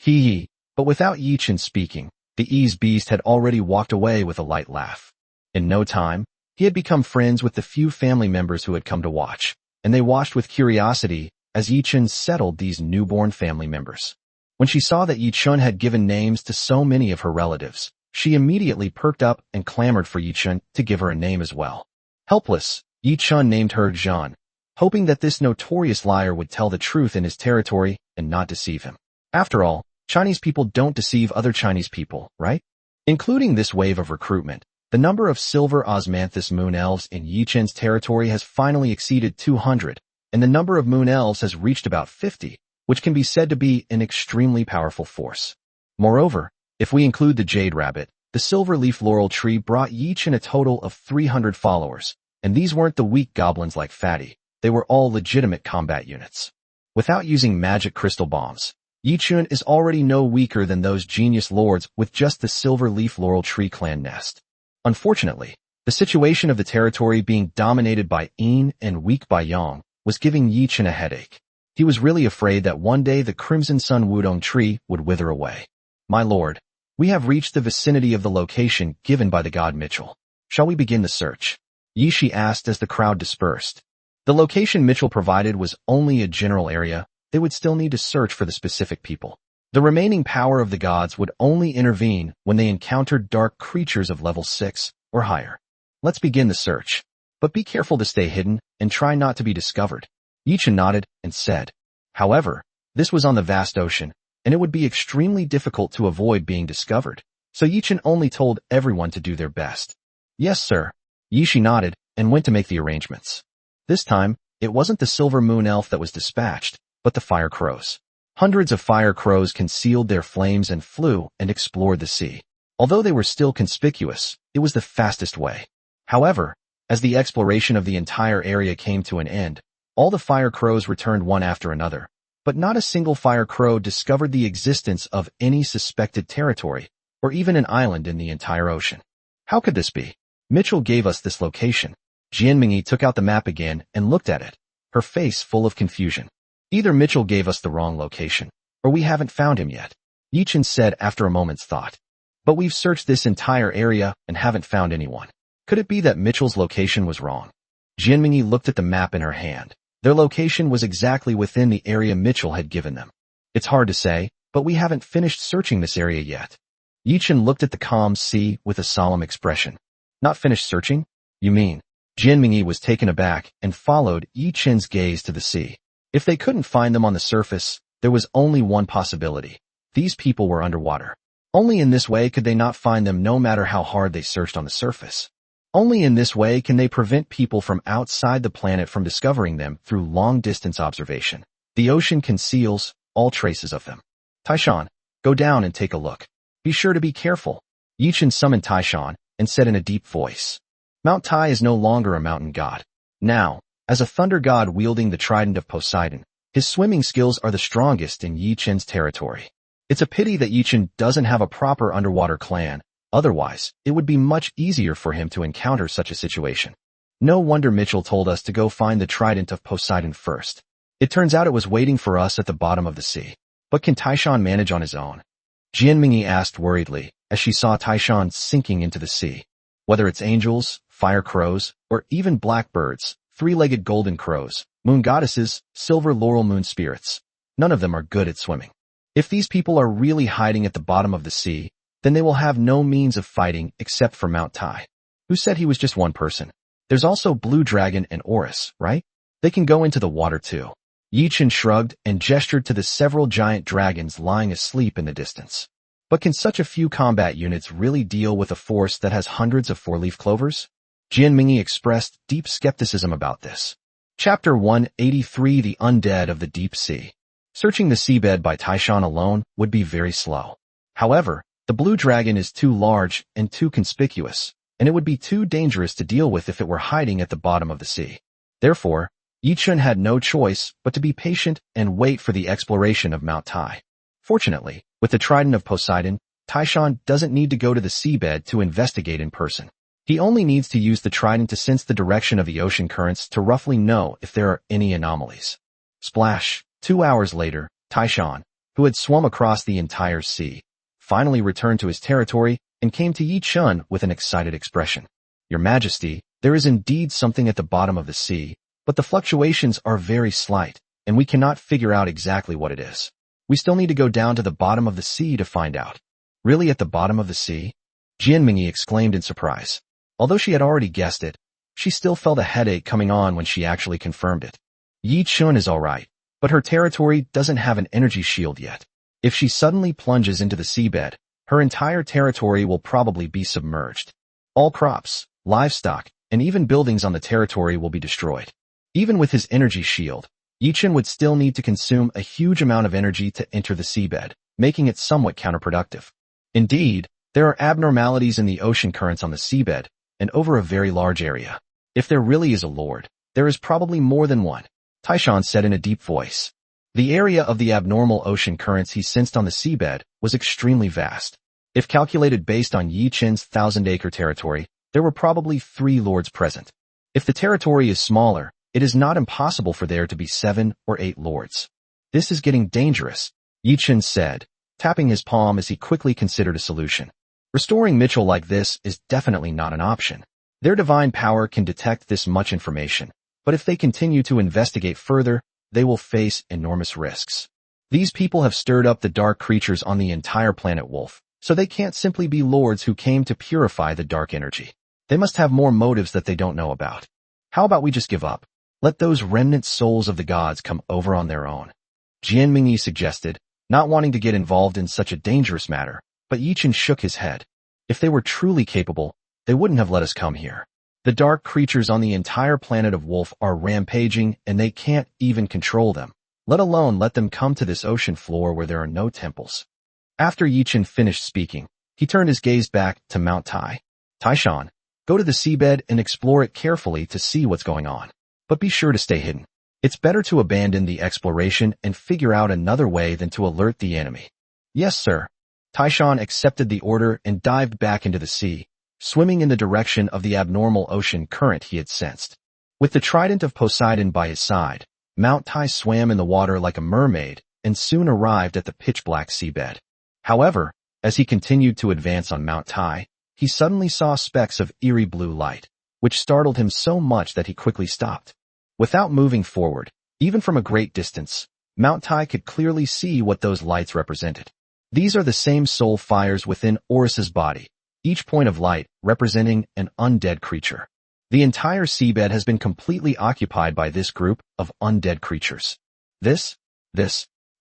But without Yi Chun speaking, the Yi's beast had already walked away with a light laugh. In no time, he had become friends with the few family members who had come to watch, and they watched with curiosity as Yi Chun settled these newborn family members. When she saw that Yi Chun had given names to so many of her relatives, she immediately perked up and clamored for Yi Chun to give her a name as well. Helpless, Yi Chun named her Zhan, hoping that this notorious liar would tell the truth in his territory and not deceive him. After all, Chinese people don't deceive other Chinese people, right? Including this wave of recruitment, the number of silver osmanthus moon elves in Yi Chun's territory has finally exceeded 200, and the number of moon elves has reached about 50, which can be said to be an extremely powerful force. Moreover, if we include the jade rabbit, the silver leaf laurel tree brought Yi Chun a total of 300 followers, and these weren't the weak goblins like Fatty, they were all legitimate combat units. Without using magic crystal bombs, Yi Chun is already no weaker than those genius lords with just the silver leaf laurel tree clan nest. Unfortunately, the situation of the territory being dominated by Yin and weak by Yang was giving Yi Chun a headache. He was really afraid that one day the Crimson Sun Wudong tree would wither away. My lord, we have reached the vicinity of the location given by the god Mitchell. Shall we begin the search? Yi Shi asked as the crowd dispersed. The location Mitchell provided was only a general area. They would still need to search for the specific people. The remaining power of the gods would only intervene when they encountered dark creatures of level 6 or higher. Let's begin the search. But be careful to stay hidden and try not to be discovered. Yi Chun nodded and said. However, this was on the vast ocean, and it would be extremely difficult to avoid being discovered, so Yi Chun only told everyone to do their best. Yes, sir. Yi Shi nodded and went to make the arrangements. This time, it wasn't the silver moon elf that was dispatched, but the fire crows. Hundreds of fire crows concealed their flames and flew and explored the sea. Although they were still conspicuous, it was the fastest way. However, as the exploration of the entire area came to an end, all the fire crows returned one after another, but not a single fire crow discovered the existence of any suspected territory, or even an island in the entire ocean. How could this be? Mitchell gave us this location. Jianmingyi took out the map again and looked at it, her face full of confusion. Either Mitchell gave us the wrong location, or we haven't found him yet, Yi Chun said after a moment's thought. But we've searched this entire area and haven't found anyone. Could it be that Mitchell's location was wrong? Jianmingyi looked at the map in her hand. Their location was exactly within the area Mitchell had given them. It's hard to say, but we haven't finished searching this area yet. Yi Chun looked at the calm sea with a solemn expression. Not finished searching? You mean? Jian Mingyi was taken aback and followed Yi Chen's gaze to the sea. If they couldn't find them on the surface, there was only one possibility. These people were underwater. Only in this way could they not find them no matter how hard they searched on the surface. Only in this way can they prevent people from outside the planet from discovering them through long-distance observation. The ocean conceals all traces of them. Taishan, go down and take a look. Be sure to be careful. Yi Chen summoned Taishan and said in a deep voice. Mount Tai is no longer a mountain god. Now, as a thunder god wielding the trident of Poseidon, his swimming skills are the strongest in Yi Chen's territory. It's a pity that Yi Chen doesn't have a proper underwater clan, otherwise, it would be much easier for him to encounter such a situation. No wonder Mitchell told us to go find the trident of Poseidon first. It turns out it was waiting for us at the bottom of the sea. But can Taishan manage on his own? Jian Mingyi asked worriedly, as she saw Taishan sinking into the sea. Whether it's angels, fire crows, or even blackbirds, three-legged golden crows, moon goddesses, silver laurel moon spirits, none of them are good at swimming. If these people are really hiding at the bottom of the sea, then they will have no means of fighting except for Mount Tai. Who said he was just one person? There's also Blue Dragon and Orus, right? They can go into the water too. Yi Chen shrugged and gestured to the several giant dragons lying asleep in the distance. But can such a few combat units really deal with a force that has hundreds of four-leaf clovers? Jian Mingyi expressed deep skepticism about this. Chapter 183 The Undead of the Deep Sea. Searching the seabed by Taishan alone would be very slow. However, the blue dragon is too large and too conspicuous, and it would be too dangerous to deal with if it were hiding at the bottom of the sea. Therefore, Yi Chen had no choice but to be patient and wait for the exploration of Mount Tai. Fortunately, with the trident of Poseidon, Taishan doesn't need to go to the seabed to investigate in person. He only needs to use the trident to sense the direction of the ocean currents to roughly know if there are any anomalies. Splash! 2 hours later, Taishan, who had swum across the entire sea, finally returned to his territory and came to Yi Chen with an excited expression. Your Majesty, there is indeed something at the bottom of the sea, but the fluctuations are very slight, and we cannot figure out exactly what it is. We still need to go down to the bottom of the sea to find out. Really at the bottom of the sea? Jian Mingyi exclaimed in surprise. Although she had already guessed it, she still felt a headache coming on when she actually confirmed it. Yi Chen is alright, but her territory doesn't have an energy shield yet. If she suddenly plunges into the seabed, her entire territory will probably be submerged. All crops, livestock, and even buildings on the territory will be destroyed. Even with his energy shield, Yi Chen would still need to consume a huge amount of energy to enter the seabed, making it somewhat counterproductive. Indeed, there are abnormalities in the ocean currents on the seabed, and over a very large area. If there really is a lord, there is probably more than one, Taishan said in a deep voice. The area of the abnormal ocean currents he sensed on the seabed was extremely vast. If calculated based on Yi Chen's 1,000-acre territory, there were probably 3 lords present. If the territory is smaller, it is not impossible for there to be 7 or 8 lords. This is getting dangerous, Yi Chen said, tapping his palm as he quickly considered a solution. Restoring Mitchell like this is definitely not an option. Their divine power can detect this much information, but if they continue to investigate further, they will face enormous risks. These people have stirred up the dark creatures on the entire planet Wolf, so they can't simply be lords who came to purify the dark energy. They must have more motives that they don't know about. How about we just give up? Let those remnant souls of the gods come over on their own. Jian Mingyi suggested, not wanting to get involved in such a dangerous matter, but Yi Chen shook his head. If they were truly capable, they wouldn't have let us come here. The dark creatures on the entire planet of Wolf are rampaging and they can't even control them, let alone let them come to this ocean floor where there are no temples. After Yi Chen finished speaking, he turned his gaze back to Mount Tai. Taishan, go to the seabed and explore it carefully to see what's going on. But be sure to stay hidden. It's better to abandon the exploration and figure out another way than to alert the enemy. Yes, sir. Taishan accepted the order and dived back into the sea, swimming in the direction of the abnormal ocean current he had sensed. With the trident of Poseidon by his side, Mount Tai swam in the water like a mermaid and soon arrived at the pitch-black seabed. However, as he continued to advance on Mount Tai, he suddenly saw specks of eerie blue light, which startled him so much that he quickly stopped. Without moving forward, even from a great distance, Mount Tai could clearly see what those lights represented. These are the same soul fires within Orus's body, each point of light representing an undead creature. The entire seabed has been completely occupied by this group of undead creatures. This,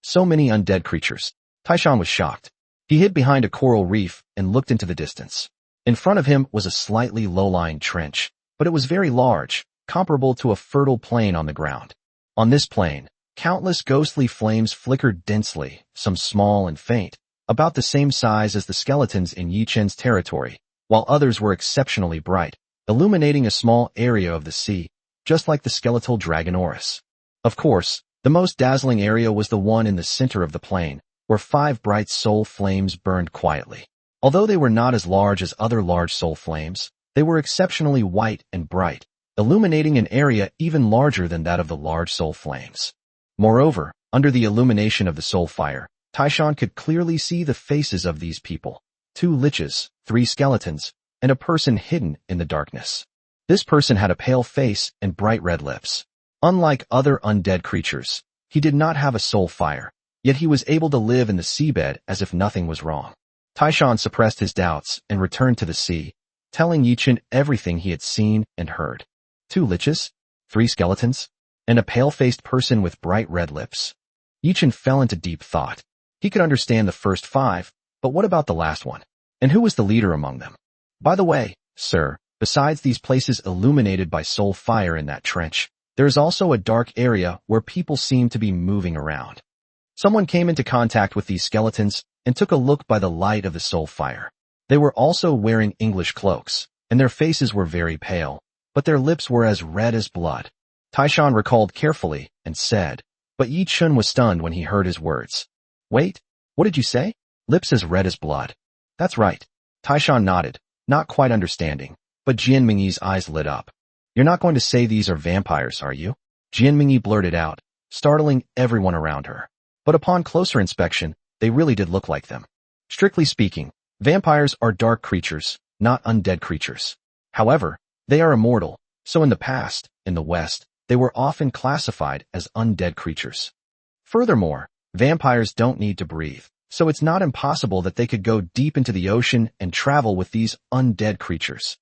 so many undead creatures. Taishan was shocked. He hid behind a coral reef and looked into the distance. In front of him was a slightly low-lying trench, but it was very large, comparable to a fertile plain on the ground. On this plain, countless ghostly flames flickered densely, some small and faint, about the same size as the skeletons in Yi Chen's territory, while others were exceptionally bright, illuminating a small area of the sea, just like the skeletal dragon Oris. Of course, the most dazzling area was the one in the center of the plain, where 5 bright soul flames burned quietly. Although they were not as large as other large soul flames, they were exceptionally white and bright, illuminating an area even larger than that of the large soul flames. Moreover, under the illumination of the soul fire, Taishan could clearly see the faces of these people: 2 liches, 3 skeletons, and a person hidden in the darkness. This person had a pale face and bright red lips. Unlike other undead creatures, he did not have a soul fire, yet he was able to live in the seabed as if nothing was wrong. Taishan suppressed his doubts and returned to the sea, telling Yi Chen everything he had seen and heard. 2 liches, 3 skeletons, and a pale-faced person with bright red lips. Yi Chen fell into deep thought. He could understand the first 5, but what about the last one? And who was the leader among them? By the way, sir, besides these places illuminated by soul fire in that trench, there is also a dark area where people seem to be moving around. Someone came into contact with these skeletons and took a look by the light of the soul fire. They were also wearing English cloaks, and their faces were very pale, but their lips were as red as blood. Taishan recalled carefully and said, but Yi Chen was stunned when he heard his words. Wait, what did you say? Lips as red as blood. That's right. Taishan nodded, not quite understanding, but Jian Mingyi's eyes lit up. You're not going to say these are vampires, are you? Jian Mingyi blurted out, startling everyone around her. But upon closer inspection, they really did look like them. Strictly speaking, vampires are dark creatures, not undead creatures. However, they are immortal, so in the past, in the West, they were often classified as undead creatures. Furthermore, vampires don't need to breathe, so it's not impossible that they could go deep into the ocean and travel with these undead creatures.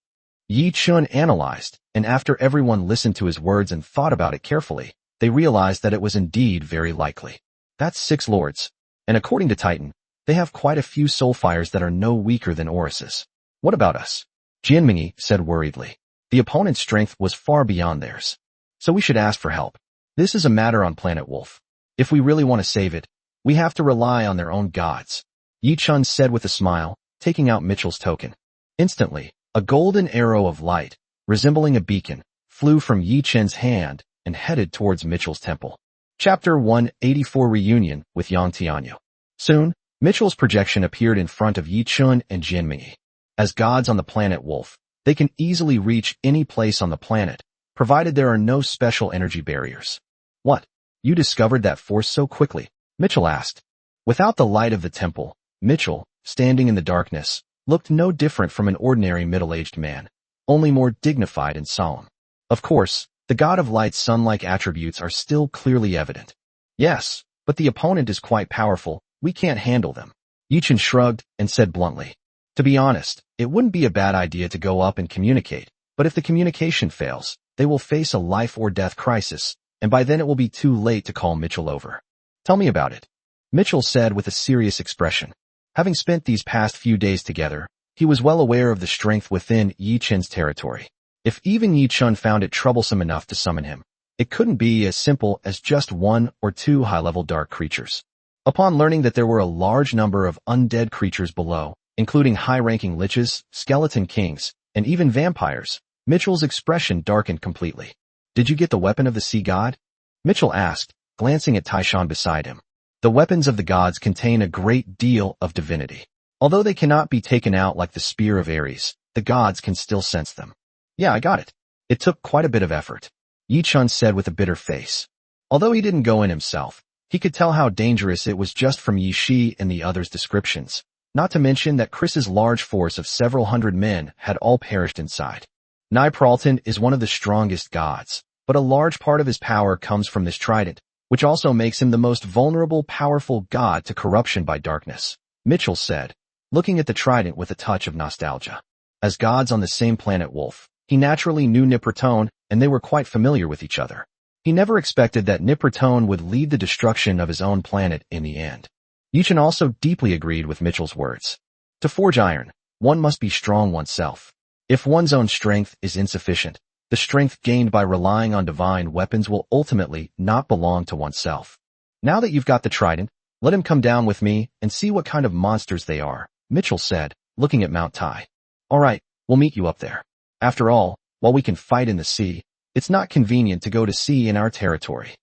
Yi Chen analyzed, and after everyone listened to his words and thought about it carefully, they realized that it was indeed very likely. That's 6 lords, and according to Titan, they have quite a few soul fires that are no weaker than Oris's. What about us? Jian Mingyi said worriedly. The opponent's strength was far beyond theirs. So we should ask for help. This is a matter on Planet Wolf. If we really want to save it, we have to rely on their own gods. Yi Chen said with a smile, taking out Mitchell's token. Instantly, a golden arrow of light, resembling a beacon, flew from Yi Chen's hand and headed towards Mitchell's temple. Chapter 184 Reunion with Yang Tianyu. Soon, Mitchell's projection appeared in front of Yi Chen and Jian Mingyi. As gods on the planet Wolf, they can easily reach any place on the planet, provided there are no special energy barriers. What? You discovered that force so quickly? Mitchell asked. Without the light of the temple, Mitchell, standing in the darkness, looked no different from an ordinary middle-aged man, only more dignified and solemn. Of course, the god of light's sun-like attributes are still clearly evident. Yes, but the opponent is quite powerful, we can't handle them. Yi Chen shrugged and said bluntly. To be honest, it wouldn't be a bad idea to go up and communicate, but if the communication fails, they will face a life-or-death crisis, and by then it will be too late to call Mitchell over. Tell me about it. Mitchell said with a serious expression. Having spent these past few days together, he was well aware of the strength within Yi Chen's territory. If even Yi Chen found it troublesome enough to summon him, it couldn't be as simple as just 1 or 2 high-level dark creatures. Upon learning that there were a large number of undead creatures below, including high-ranking liches, skeleton kings, and even vampires, Mitchell's expression darkened completely. Did you get the weapon of the sea god? Mitchell asked, glancing at Taishan beside him. The weapons of the gods contain a great deal of divinity. Although they cannot be taken out like the spear of Ares, the gods can still sense them. Yeah, I got it. It took quite a bit of effort. Yi Chen said with a bitter face. Although he didn't go in himself, he could tell how dangerous it was just from Yi Shi and the others' descriptions, not to mention that Chris's large force of several hundred men had all perished inside. Nai Pralton is one of the strongest gods, but a large part of his power comes from this trident, which also makes him the most vulnerable, powerful god to corruption by darkness, Mitchell said, looking at the trident with a touch of nostalgia. As gods on the same planet Wolf, He naturally knew Nippertone, and they were quite familiar with each other. He never expected that Nippertone would lead the destruction of his own planet in the end. Yichen also deeply agreed with Mitchell's words. To forge iron, one must be strong oneself. If one's own strength is insufficient, the strength gained by relying on divine weapons will ultimately not belong to oneself. Now that you've got the trident, let him come down with me and see what kind of monsters they are, Mitchell said, looking at Mount Tai. All right, we'll meet you up there. After all, while we can fight in the sea, it's not convenient to go to sea in our territory.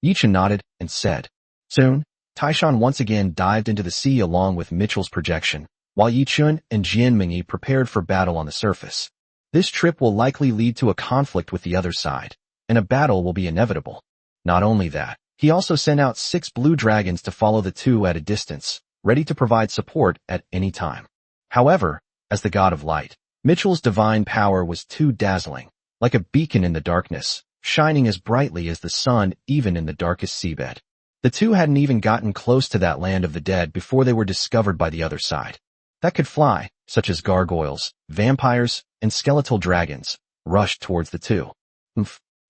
Yichen nodded and said. Soon, Taishan once again dived into the sea along with Mitchell's projection, while Yichun and Jianmingyi prepared for battle on the surface. This trip will likely lead to a conflict with the other side, and a battle will be inevitable. Not only that, he also sent out 6 blue dragons to follow the two at a distance, ready to provide support at any time. However, as the god of light, Mitchell's divine power was too dazzling, like a beacon in the darkness, shining as brightly as the sun even in the darkest seabed. The two hadn't even gotten close to that land of the dead before they were discovered by the other side. That could fly, such as gargoyles, vampires, and skeletal dragons, rushed towards the two.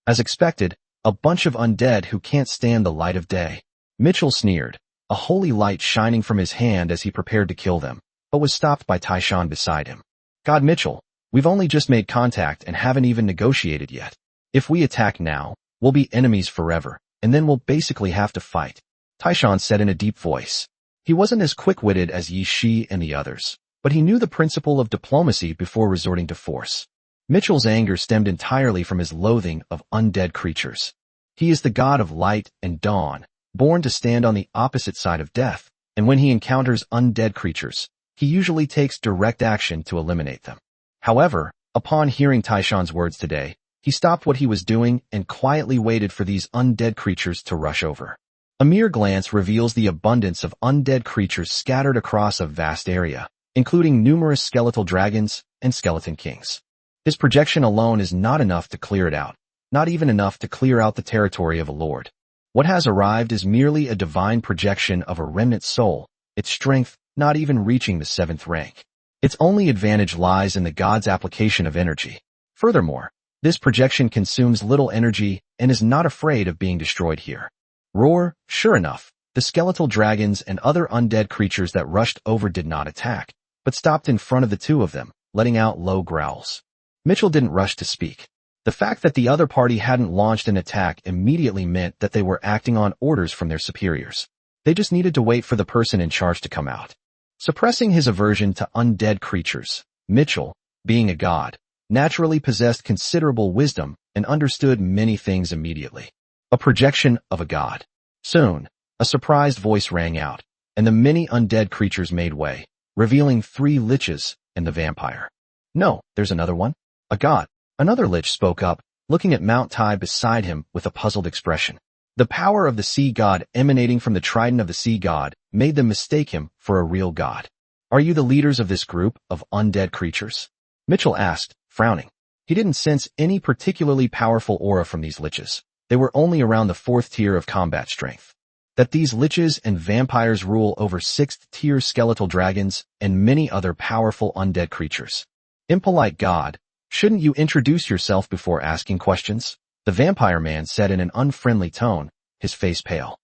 As expected, a bunch of undead who can't stand the light of day. Mitchell sneered, a holy light shining from his hand as he prepared to kill them, but was stopped by Taishan beside him. God Mitchell, we've only just made contact and haven't even negotiated yet. If we attack now, we'll be enemies forever, and then we'll basically have to fight, Taishan said in a deep voice. He wasn't as quick-witted as Yi Shi and the others, but he knew the principle of diplomacy before resorting to force. Mitchell's anger stemmed entirely from his loathing of undead creatures. He is the god of light and dawn, born to stand on the opposite side of death, and when he encounters undead creatures, he usually takes direct action to eliminate them. However, upon hearing Taishan's words today, he stopped what he was doing and quietly waited for these undead creatures to rush over. A mere glance reveals the abundance of undead creatures scattered across a vast area, including numerous skeletal dragons and skeleton kings. His projection alone is not enough to clear it out, not even enough to clear out the territory of a lord. What has arrived is merely a divine projection of a remnant soul, its strength not even reaching the 7th rank. Its only advantage lies in the god's application of energy. Furthermore, this projection consumes little energy and is not afraid of being destroyed here. Roar, sure enough, the skeletal dragons and other undead creatures that rushed over did not attack, but stopped in front of the two of them, letting out low growls. Mitchell didn't rush to speak. The fact that the other party hadn't launched an attack immediately meant that they were acting on orders from their superiors. They just needed to wait for the person in charge to come out. Suppressing his aversion to undead creatures, Mitchell, being a god, naturally possessed considerable wisdom and understood many things immediately. A projection of a god. Soon, a surprised voice rang out, and the many undead creatures made way, revealing 3 liches and the vampire. No, there's another one. A god. Another lich spoke up, looking at Mount Tai beside him with a puzzled expression. The power of the sea god emanating from the trident of the sea god made them mistake him for a real god. Are you the leaders of this group of undead creatures? Mitchell asked, frowning. He didn't sense any particularly powerful aura from these liches. They were only around the 4th tier of combat strength. That these liches and vampires rule over 6th tier skeletal dragons and many other powerful undead creatures. Impolite god, shouldn't you introduce yourself before asking questions? The vampire man said in an unfriendly tone, his face pale.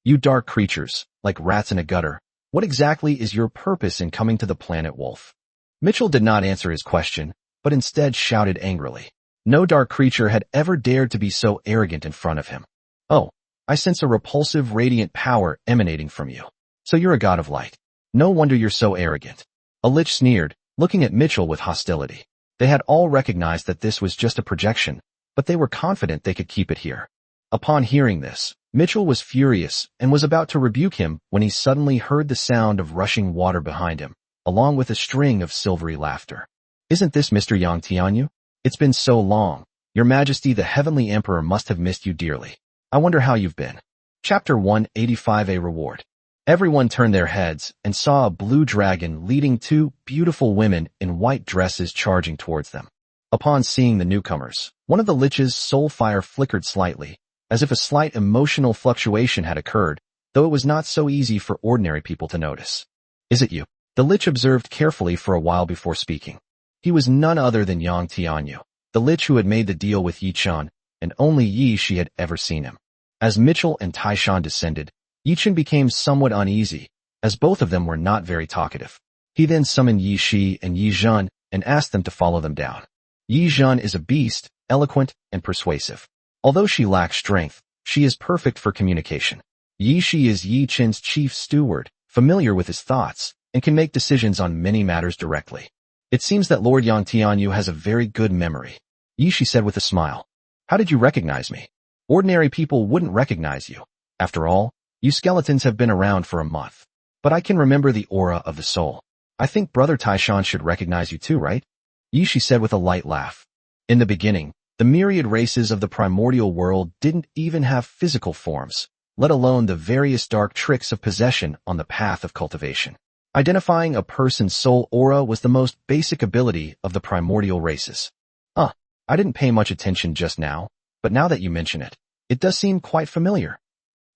You dark creatures, like rats in a gutter, what exactly is your purpose in coming to the planet Wolf? Mitchell did not answer his question, but instead shouted angrily. No dark creature had ever dared to be so arrogant in front of him. Oh, I sense a repulsive radiant power emanating from you. So you're a god of light. No wonder you're so arrogant. A lich sneered, looking at Mitchell with hostility. They had all recognized that this was just a projection, but they were confident they could keep it here. Upon hearing this, Mitchell was furious and was about to rebuke him when he suddenly heard the sound of rushing water behind him, along with a string of silvery laughter. Isn't this Mr. Yang Tianyu? It's been so long. Your Majesty the Heavenly Emperor must have missed you dearly. I wonder how you've been. Chapter 185 A Reward. Everyone turned their heads and saw a blue dragon leading 2 beautiful women in white dresses charging towards them. Upon seeing the newcomers, one of the liches' soul fire flickered slightly, as if a slight emotional fluctuation had occurred, though it was not so easy for ordinary people to notice. Is it you? The lich observed carefully for a while before speaking. He was none other than Yang Tianyu, the lich who had made the deal with Yi Chun, and only Yi Shi had ever seen him. As Mitchell and Taishan descended, Yi Chun became somewhat uneasy, as both of them were not very talkative. He then summoned Yi Shi and Yi Zhen and asked them to follow them down. Yi Zhen is a beast, eloquent and persuasive. Although she lacks strength, she is perfect for communication. Yi Shi is Yi Chen's chief steward, familiar with his thoughts, and can make decisions on many matters directly. It seems that Lord Yang Tianyu has a very good memory, Yi Shi said with a smile. How did you recognize me? Ordinary people wouldn't recognize you. After all, you skeletons have been around for a month. But I can remember the aura of the soul. I think Brother Taishan should recognize you too, right? Yi Shi said with a light laugh. In the beginning, the myriad races of the primordial world didn't even have physical forms, let alone the various dark tricks of possession on the path of cultivation. Identifying a person's soul aura was the most basic ability of the primordial races. I didn't pay much attention just now, but now that you mention it, it does seem quite familiar.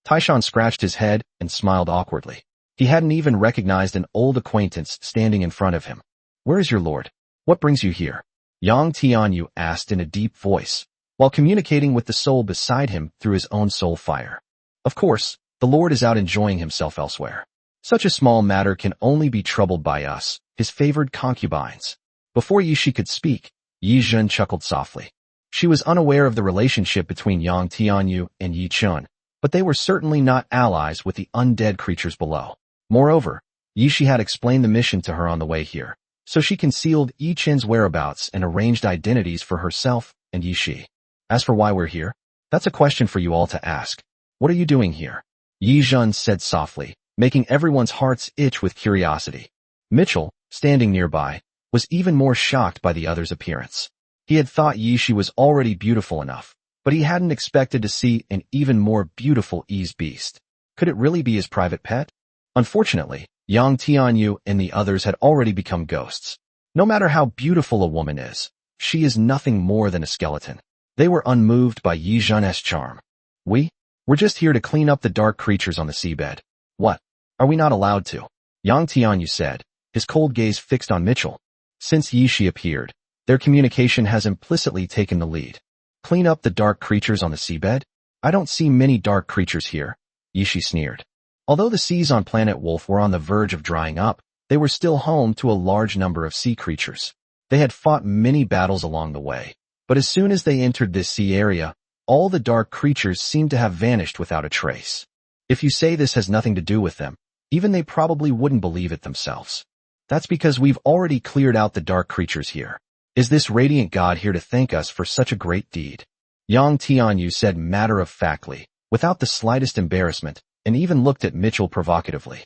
Taishan scratched his head and smiled awkwardly. He hadn't even recognized an old acquaintance standing in front of him. Where is your lord? What brings you here? Yang Tianyu asked in a deep voice, while communicating with the soul beside him through his own soul fire. Of course, the lord is out enjoying himself elsewhere. Such a small matter can only be troubled by us, his favored concubines. Before Yi Shi could speak, Yi Zhen chuckled softly. She was unaware of the relationship between Yang Tianyu and Yi Chun, but they were certainly not allies with the undead creatures below. Moreover, Yi Shi had explained the mission to her on the way here, so she concealed Yi Chen's whereabouts and arranged identities for herself and Yi Shi. As for why we're here, that's a question for you all to ask. What are you doing here? Yi Zhen said softly, making everyone's hearts itch with curiosity. Mitchell, standing nearby, was even more shocked by the other's appearance. He had thought Yi Shi was already beautiful enough, but he hadn't expected to see an even more beautiful Yi's beast. Could it really be his private pet? Unfortunately, Yang Tianyu and the others had already become ghosts. No matter how beautiful a woman is, she is nothing more than a skeleton. They were unmoved by Yi Zhen's charm. We're just here to clean up the dark creatures on the seabed. What? Are we not allowed to? Yang Tianyu said, his cold gaze fixed on Mitchell. Since Yi Shi appeared, their communication has implicitly taken the lead. Clean up the dark creatures on the seabed? I don't see many dark creatures here, Yi Shi sneered. Although the seas on Planet Wolf were on the verge of drying up, they were still home to a large number of sea creatures. They had fought many battles along the way, but as soon as they entered this sea area, all the dark creatures seemed to have vanished without a trace. If you say this has nothing to do with them, even they probably wouldn't believe it themselves. That's because we've already cleared out the dark creatures here. Is this radiant god here to thank us for such a great deed? Yang Tianyu said matter-of-factly, without the slightest embarrassment, and even looked at Mitchell provocatively.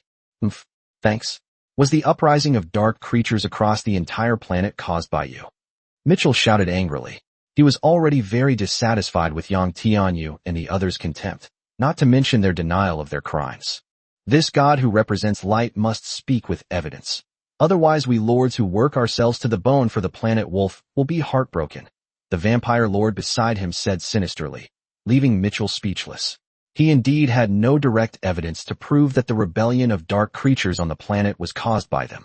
Thanks. Was the uprising of dark creatures across the entire planet caused by you? Mitchell shouted angrily. He was already very dissatisfied with Yang Tianyu and the others' contempt, not to mention their denial of their crimes. This god who represents light must speak with evidence. Otherwise we lords who work ourselves to the bone for the Planet Wolf will be heartbroken. The vampire lord beside him said sinisterly, leaving Mitchell speechless. He indeed had no direct evidence to prove that the rebellion of dark creatures on the planet was caused by them.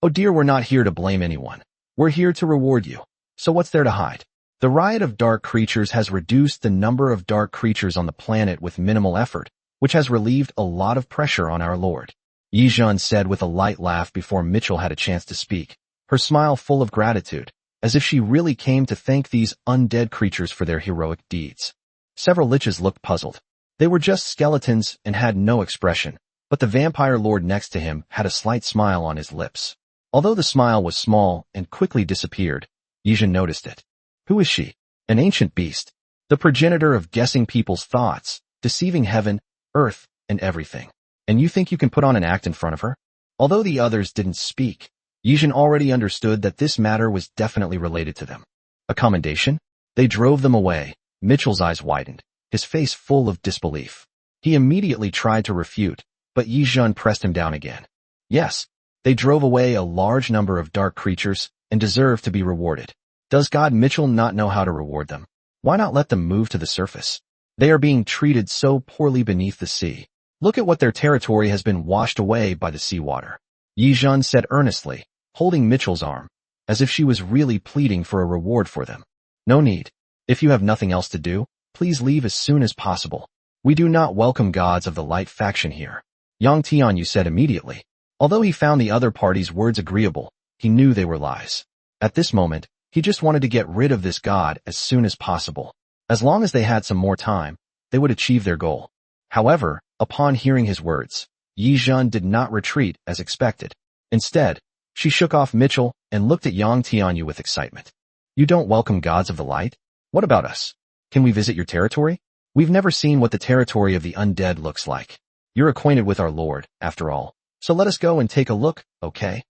Oh dear, we're not here to blame anyone. We're here to reward you. So what's there to hide? The riot of dark creatures has reduced the number of dark creatures on the planet with minimal effort, which has relieved a lot of pressure on our lord. Yi Zhen said with a light laugh before Mitchell had a chance to speak, her smile full of gratitude, as if she really came to thank these undead creatures for their heroic deeds. Several liches looked puzzled. They were just skeletons and had no expression, but the vampire lord next to him had a slight smile on his lips. Although the smile was small and quickly disappeared, Yi Zhen noticed it. Who is she? An ancient beast, the progenitor of guessing people's thoughts, deceiving heaven, earth, and everything. And you think you can put on an act in front of her? Although the others didn't speak, Yi Zhen already understood that this matter was definitely related to them. A commendation? They drove them away. Mitchell's eyes widened, his face full of disbelief. He immediately tried to refute, but Yi Zhen pressed him down again. Yes, they drove away a large number of dark creatures and deserve to be rewarded. Does God Mitchell not know how to reward them? Why not let them move to the surface? They are being treated so poorly beneath the sea. Look at what their territory has been washed away by the seawater. Yi Zhen said earnestly, holding Mitchell's arm. as if she was really pleading for a reward for them. No need. If you have nothing else to do, please leave as soon as possible. We do not welcome gods of the light faction here. Yang Tianyu said immediately. Although he found the other party's words agreeable, he knew they were lies. At this moment, he just wanted to get rid of this god as soon as possible. As long as they had some more time, they would achieve their goal. However, upon hearing his words, Yi Zhen did not retreat as expected. Instead, she shook off Mitchell and looked at Yang Tianyu with excitement. You don't welcome gods of the light? What about us? Can we visit your territory? We've never seen what the territory of the undead looks like. You're acquainted with our lord, after all, so let us go and take a look, okay?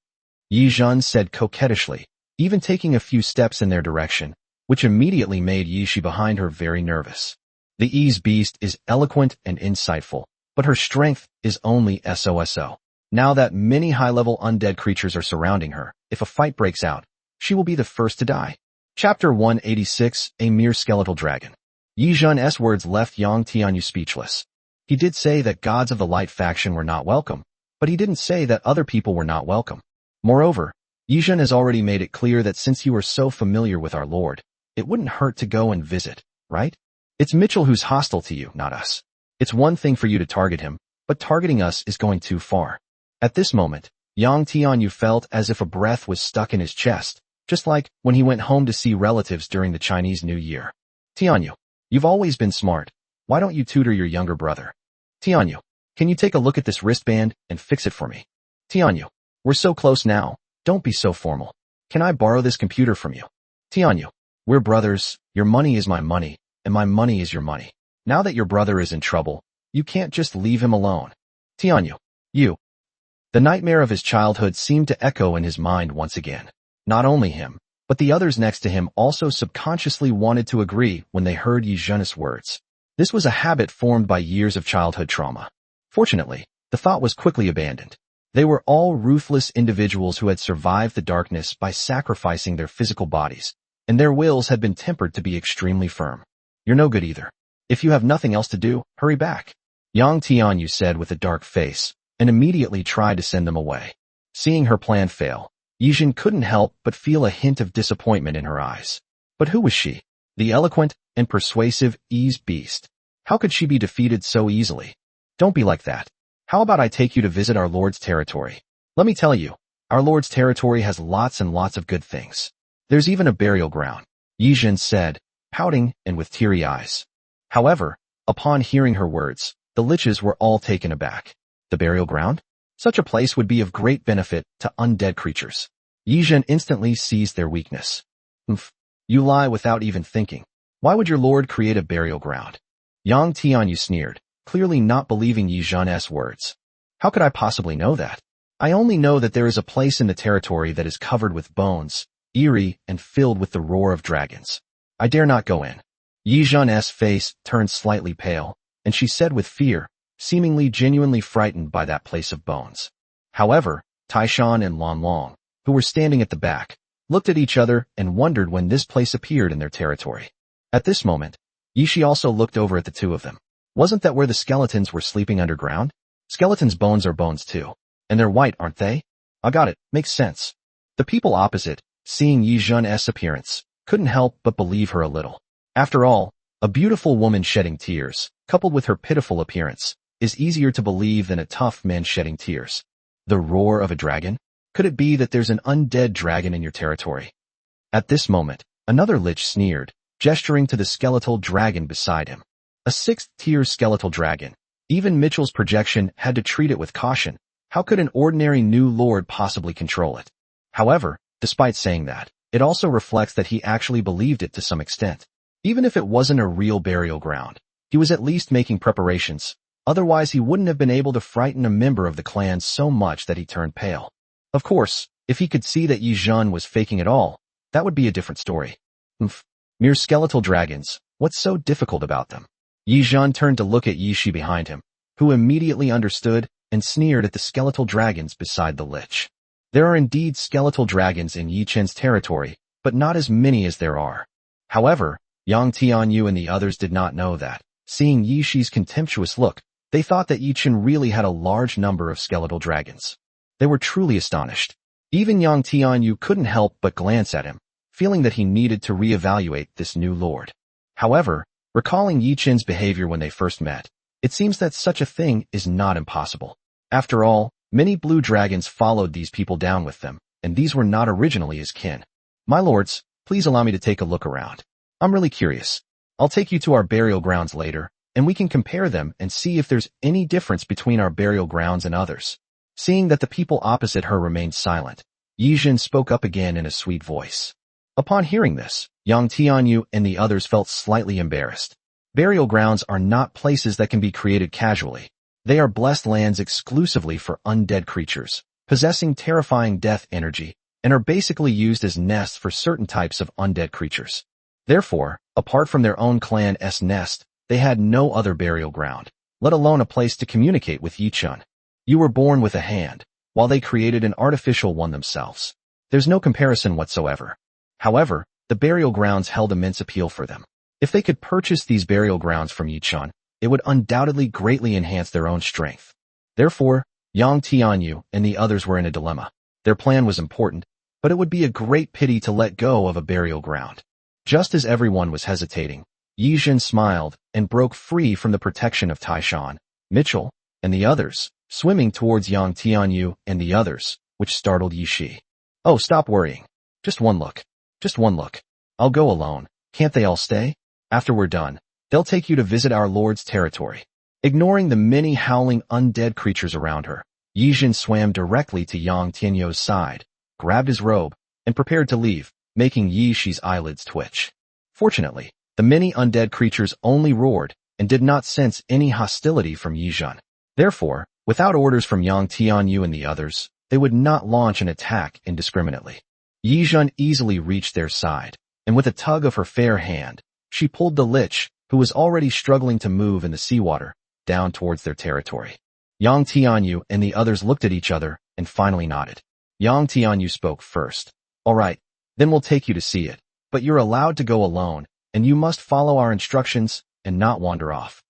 Yi Zhen said coquettishly, even taking a few steps in their direction, which immediately made Yi Shi behind her very nervous. The Yi's beast is eloquent and insightful, but her strength is only SOSO. Now that many high-level undead creatures are surrounding her, if a fight breaks out, she will be the first to die. Chapter 186, A Mere Skeletal Dragon. Yi Zhen's words left Yang Tianyu speechless. He did say that gods of the light faction were not welcome, but he didn't say that other people were not welcome. Moreover, Yi Zhen has already made it clear that since you are so familiar with our lord, it wouldn't hurt to go and visit, right? It's Mitchell who's hostile to you, not us. It's one thing for you to target him, but targeting us is going too far. At this moment, Yang Tianyu felt as if a breath was stuck in his chest, just like when he went home to see relatives during the Chinese New Year. Tianyu, you've always been smart. Why don't you tutor your younger brother? Tianyu, can you take a look at this wristband and fix it for me? Tianyu, we're so close now. Don't be so formal. Can I borrow this computer from you? Tianyu, we're brothers. Your money is my money, and my money is your money. Now that your brother is in trouble, you can't just leave him alone. Tianyu, you. The nightmare of his childhood seemed to echo in his mind once again. Not only him, but the others next to him also subconsciously wanted to agree when they heard Yi Zhen's words. This was a habit formed by years of childhood trauma. Fortunately, the thought was quickly abandoned. They were all ruthless individuals who had survived the darkness by sacrificing their physical bodies, and their wills had been tempered to be extremely firm. You're no good either. If you have nothing else to do, hurry back. Yang Tianyu said with a dark face, and immediately tried to send them away. Seeing her plan fail, Yi Zhen couldn't help but feel a hint of disappointment in her eyes. But who was she? The eloquent and persuasive Yi's beast. How could she be defeated so easily? Don't be like that. How about I take you to visit our lord's territory? Let me tell you, our lord's territory has lots and lots of good things. There's even a burial ground, Yi Zhen said, pouting and with teary eyes. However, upon hearing her words, the liches were all taken aback. The burial ground? Such a place would be of great benefit to undead creatures. Yi Zhen instantly seized their weakness. You lie without even thinking. Why would your lord create a burial ground? Yang Tianyu sneered, clearly not believing Yi Zhen's words. How could I possibly know that? I only know that there is a place in the territory that is covered with bones, eerie and filled with the roar of dragons. I dare not go in. Yi Zhen's face turned slightly pale, and she said with fear, seemingly genuinely frightened by that place of bones. However, Taishan and Lan Long, who were standing at the back, looked at each other and wondered when this place appeared in their territory. At this moment, Yi Shi also looked over at the two of them. Wasn't that where the skeletons were sleeping underground? Skeletons' bones are bones too. And they're white, aren't they? I got it, makes sense. The people opposite, seeing Yi Zhen's appearance, couldn't help but believe her a little. After all, a beautiful woman shedding tears, coupled with her pitiful appearance, is easier to believe than a tough man shedding tears. The roar of a dragon? Could it be that there's an undead dragon in your territory? At this moment, another lich sneered, gesturing to the skeletal dragon beside him. A sixth-tier skeletal dragon. Even Mitchell's projection had to treat it with caution. How could an ordinary new lord possibly control it? However, despite saying that, it also reflects that he actually believed it to some extent. Even if it wasn't a real burial ground, he was at least making preparations. Otherwise, he wouldn't have been able to frighten a member of the clan so much that he turned pale. Of course, if he could see that Yi Zhen was faking it all, that would be a different story. Mere skeletal dragons, what's so difficult about them? Yi Zhen turned to look at Yi Shi behind him, who immediately understood and sneered at the skeletal dragons beside the lich. There are indeed skeletal dragons in Yi Chen's territory, but not as many as there are. However, Yang Tianyu and the others did not know that. Seeing Yi Shi's contemptuous look, they thought that Yi Chen really had a large number of skeletal dragons. They were truly astonished. Even Yang Tianyu couldn't help but glance at him, feeling that he needed to reevaluate this new lord. However, recalling Yi Chen's behavior when they first met, it seems that such a thing is not impossible. After all, many blue dragons followed these people down with them, and these were not originally his kin. My lords, please allow me to take a look around. I'm really curious. I'll take you to our burial grounds later, and we can compare them and see if there's any difference between our burial grounds and others. Seeing that the people opposite her remained silent, Yi Jin spoke up again in a sweet voice. Upon hearing this, Yang Tianyu and the others felt slightly embarrassed. Burial grounds are not places that can be created casually. They are blessed lands exclusively for undead creatures, possessing terrifying death energy, and are basically used as nests for certain types of undead creatures. Therefore, apart from their own clan's nest, they had no other burial ground, let alone a place to communicate with Yi Chun. You were born with a hand, while they created an artificial one themselves. There's no comparison whatsoever. However, the burial grounds held immense appeal for them. If they could purchase these burial grounds from Yi Chun, it would undoubtedly greatly enhance their own strength. Therefore, Yang Tianyu and the others were in a dilemma. Their plan was important, but it would be a great pity to let go of a burial ground. Just as everyone was hesitating, Yi Jin smiled and broke free from the protection of Taishan, Mitchell, and the others, swimming towards Yang Tianyu and the others, which startled Yi Shi. Oh, stop worrying. Just one look. Just one look. I'll go alone. Can't they all stay? After we're done, they'll take you to visit our lord's territory. Ignoring the many howling undead creatures around her, Yi Jin swam directly to Yang Tianyu's side, grabbed his robe, and prepared to leave, making Yi Shi's eyelids twitch. Fortunately, the many undead creatures only roared and did not sense any hostility from Yi Jin. Therefore, without orders from Yang Tianyu and the others, they would not launch an attack indiscriminately. Yi Jin easily reached their side, and with a tug of her fair hand, she pulled the lich, who was already struggling to move in the seawater, down towards their territory. Yang Tianyu and the others looked at each other and finally nodded. Yang Tianyu spoke first. All right, then we'll take you to see it, but you're allowed to go alone, and you must follow our instructions and not wander off.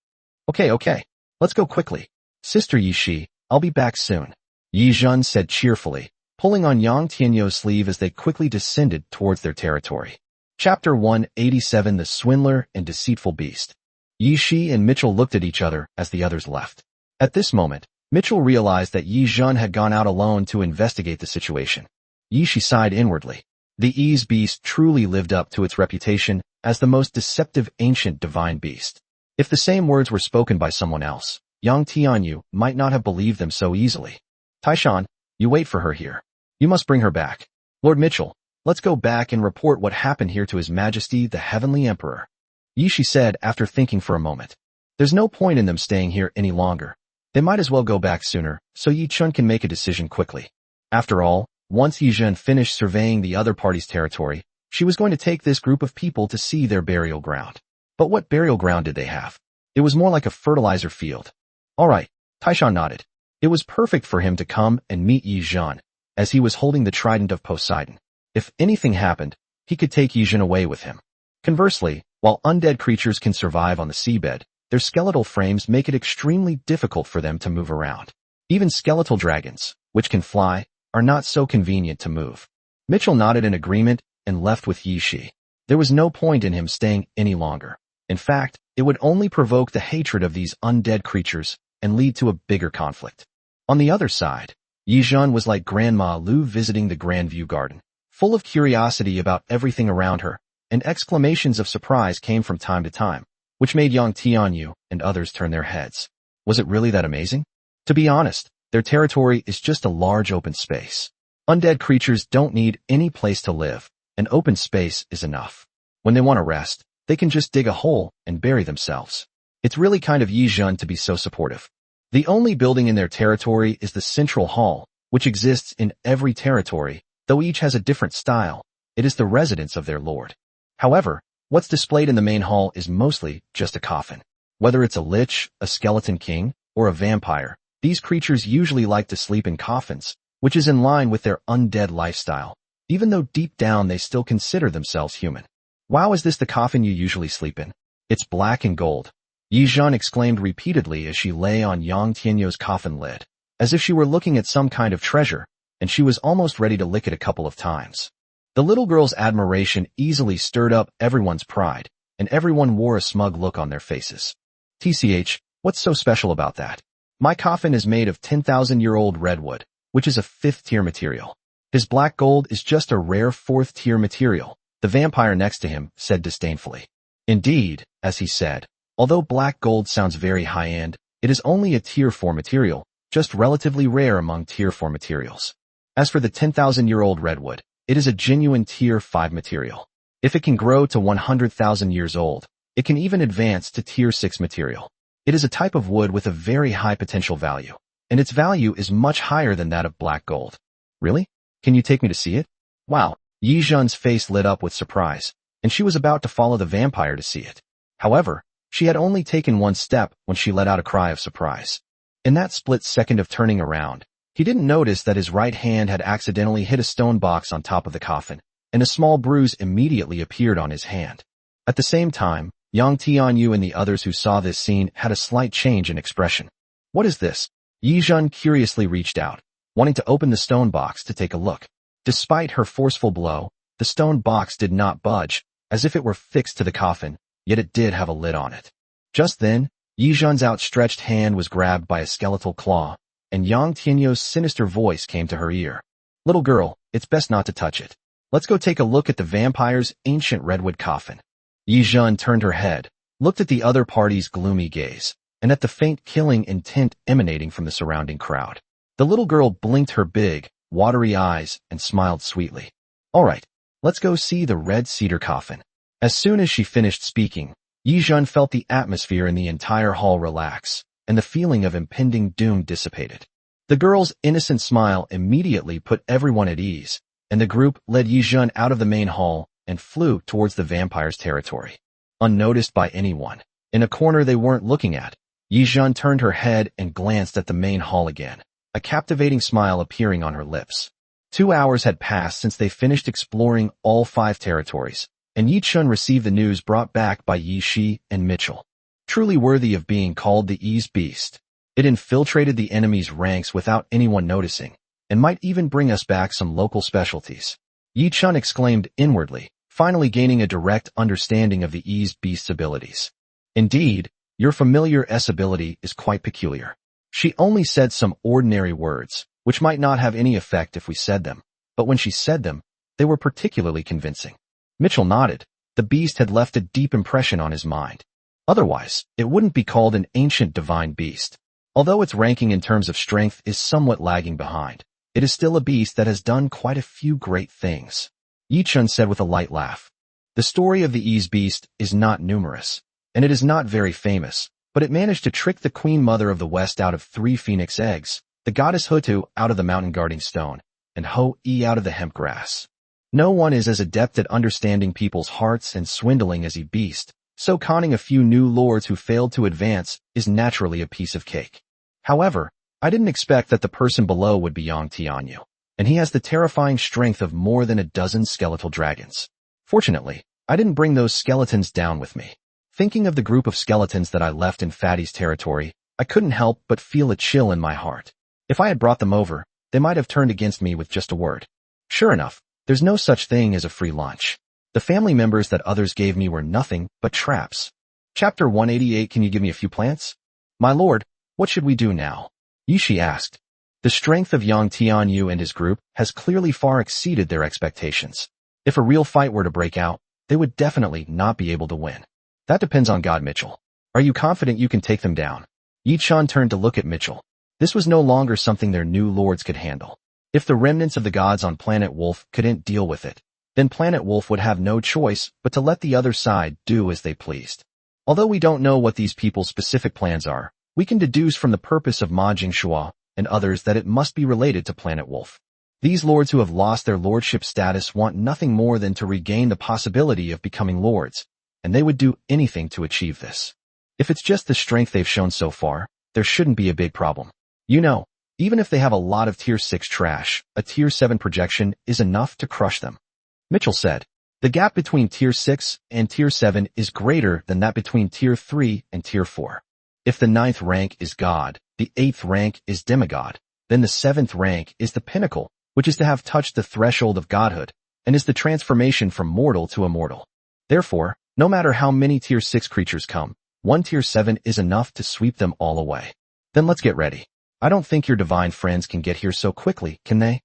Okay, let's go quickly. Sister Yi Shi, I'll be back soon, Yi Jin said cheerfully, pulling on Yang Tianyu's sleeve as they quickly descended towards their territory. Chapter 187: The Swindler and Deceitful Beast. Yi Shi and Mitchell looked at each other as the others left. At this moment, Mitchell realized that Yi Jin had gone out alone to investigate the situation. Yi Shi sighed inwardly. The Yi's beast truly lived up to its reputation as the most deceptive ancient divine beast. If the same words were spoken by someone else, Yang Tianyu might not have believed them so easily. Taishan, you wait for her here. You must bring her back. Lord Mitchell, let's go back and report what happened here to His Majesty the Heavenly Emperor, Yi Shi said after thinking for a moment. There's no point in them staying here any longer. They might as well go back sooner, so Yi Chun can make a decision quickly. After all, once Yi Jin finished surveying the other party's territory, she was going to take this group of people to see their burial ground. But what burial ground did they have? It was more like a fertilizer field. All right, Taishan nodded. It was perfect for him to come and meet Yi Jin, as he was holding the trident of Poseidon. If anything happened, he could take Yi Jin away with him. Conversely, while undead creatures can survive on the seabed, their skeletal frames make it extremely difficult for them to move around. Even skeletal dragons, which can fly, are not so convenient to move. Mitchell nodded in agreement and left with Yi Shi. There was no point in him staying any longer. In fact, it would only provoke the hatred of these undead creatures and lead to a bigger conflict. On the other side, Yi Jin was like Grandma Lu visiting the Grandview Garden, full of curiosity about everything around her, and exclamations of surprise came from time to time, which made Yang Tianyu and others turn their heads. Was it really that amazing? To be honest, their territory is just a large open space. Undead creatures don't need any place to live. An open space is enough. When they want to rest, they can just dig a hole and bury themselves. It's really kind of Yi Jin to be so supportive. The only building in their territory is the Central Hall, which exists in every territory, though each has a different style. It is the residence of their lord. However, what's displayed in the main hall is mostly just a coffin. Whether it's a lich, a skeleton king, or a vampire, these creatures usually like to sleep in coffins, which is in line with their undead lifestyle, even though deep down they still consider themselves human. Wow, is this the coffin you usually sleep in? It's black and gold, Yi Jin exclaimed repeatedly as she lay on Yang Tianyu's coffin lid. As if she were looking at some kind of treasure, and she was almost ready to lick it a couple of times. The little girl's admiration easily stirred up everyone's pride, and everyone wore a smug look on their faces. TCH, what's so special about that? My coffin is made of 10,000-year-old redwood, which is a 5th-tier material. His black gold is just a rare 4th-tier material, the vampire next to him said disdainfully. Indeed, as he said, although black gold sounds very high-end, it is only a tier 4 material, just relatively rare among tier 4 materials. As for the 10,000-year-old redwood, it is a genuine tier 5 material. If it can grow to 100,000 years old, it can even advance to tier 6 material. It is a type of wood with a very high potential value, and its value is much higher than that of black gold. Really? Can you take me to see it? Wow, Yi Zhen's face lit up with surprise, and she was about to follow the vampire to see it. However, she had only taken one step when she let out a cry of surprise. In that split second of turning around, he didn't notice that his right hand had accidentally hit a stone box on top of the coffin, and a small bruise immediately appeared on his hand. At the same time, Yang Tianyu and the others who saw this scene had a slight change in expression. What is this? Yi Zhen curiously reached out, wanting to open the stone box to take a look. Despite her forceful blow, the stone box did not budge, as if it were fixed to the coffin, yet it did have a lid on it. Just then, Yi Zhen's outstretched hand was grabbed by a skeletal claw, and Yang Tianyu's sinister voice came to her ear. Little girl, it's best not to touch it. Let's go take a look at the vampire's ancient redwood coffin. Yi Zhen turned her head, looked at the other party's gloomy gaze, and at the faint killing intent emanating from the surrounding crowd. The little girl blinked her big, watery eyes and smiled sweetly. All right, let's go see the red cedar coffin. As soon as she finished speaking, Yi Zhen felt the atmosphere in the entire hall relax, and the feeling of impending doom dissipated. The girl's innocent smile immediately put everyone at ease, and the group led Yi Zhen out of the main hall and flew towards the vampire's territory. Unnoticed by anyone, in a corner they weren't looking at, Yi Zhen turned her head and glanced at the main hall again, a captivating smile appearing on her lips. 2 hours had passed since they finished exploring all 5 territories, and Yi Chun received the news brought back by Yi Shi and Mitchell. Truly worthy of being called the Ease Beast, it infiltrated the enemy's ranks without anyone noticing, and might even bring us back some local specialties. Yi Chun exclaimed inwardly, finally gaining a direct understanding of the Ease Beast's abilities. Indeed, your familiar S ability is quite peculiar. She only said some ordinary words, which might not have any effect if we said them, but when she said them, they were particularly convincing. Mitchell nodded. The beast had left a deep impression on his mind. Otherwise, it wouldn't be called an ancient divine beast. Although its ranking in terms of strength is somewhat lagging behind, it is still a beast that has done quite a few great things. Yi Chun said with a light laugh. The story of the Ease Beast is not numerous, and it is not very famous, but it managed to trick the Queen Mother of the West out of 3 phoenix eggs, the goddess Hutu out of the mountain guarding stone, and Ho-E out of the hemp grass. No one is as adept at understanding people's hearts and swindling as a beast, so conning a few new lords who failed to advance is naturally a piece of cake. However, I didn't expect that the person below would be Yang Tianyu, and he has the terrifying strength of more than a dozen skeletal dragons. Fortunately, I didn't bring those skeletons down with me. Thinking of the group of skeletons that I left in Fatty's territory, I couldn't help but feel a chill in my heart. If I had brought them over, they might have turned against me with just a word. Sure enough, there's no such thing as a free lunch. The family members that others gave me were nothing but traps. Chapter 188. Can you give me a few plants? My lord, what should we do now? Yishi asked. The strength of Yang Tianyu and his group has clearly far exceeded their expectations. If a real fight were to break out, they would definitely not be able to win. That depends on God, Mitchell. Are you confident you can take them down? Yi Chun turned to look at Mitchell. This was no longer something their new lords could handle. If the remnants of the gods on Planet Wolf couldn't deal with it, then Planet Wolf would have no choice but to let the other side do as they pleased. Although we don't know what these people's specific plans are, we can deduce from the purpose of Ma Jingshua and others that it must be related to Planet Wolf. These lords who have lost their lordship status want nothing more than to regain the possibility of becoming lords, and they would do anything to achieve this. If it's just the strength they've shown so far, there shouldn't be a big problem. You know, even if they have a lot of Tier 6 trash, a Tier 7 projection is enough to crush them. Mitchell said, the gap between Tier 6 and Tier 7 is greater than that between Tier 3 and Tier 4. If the 9th rank is God, the 8th rank is demigod, then the 7th rank is the pinnacle, which is to have touched the threshold of godhood, and is the transformation from mortal to immortal. Therefore, no matter how many Tier 6 creatures come, one Tier 7 is enough to sweep them all away. Then let's get ready. I don't think your divine friends can get here so quickly, can they?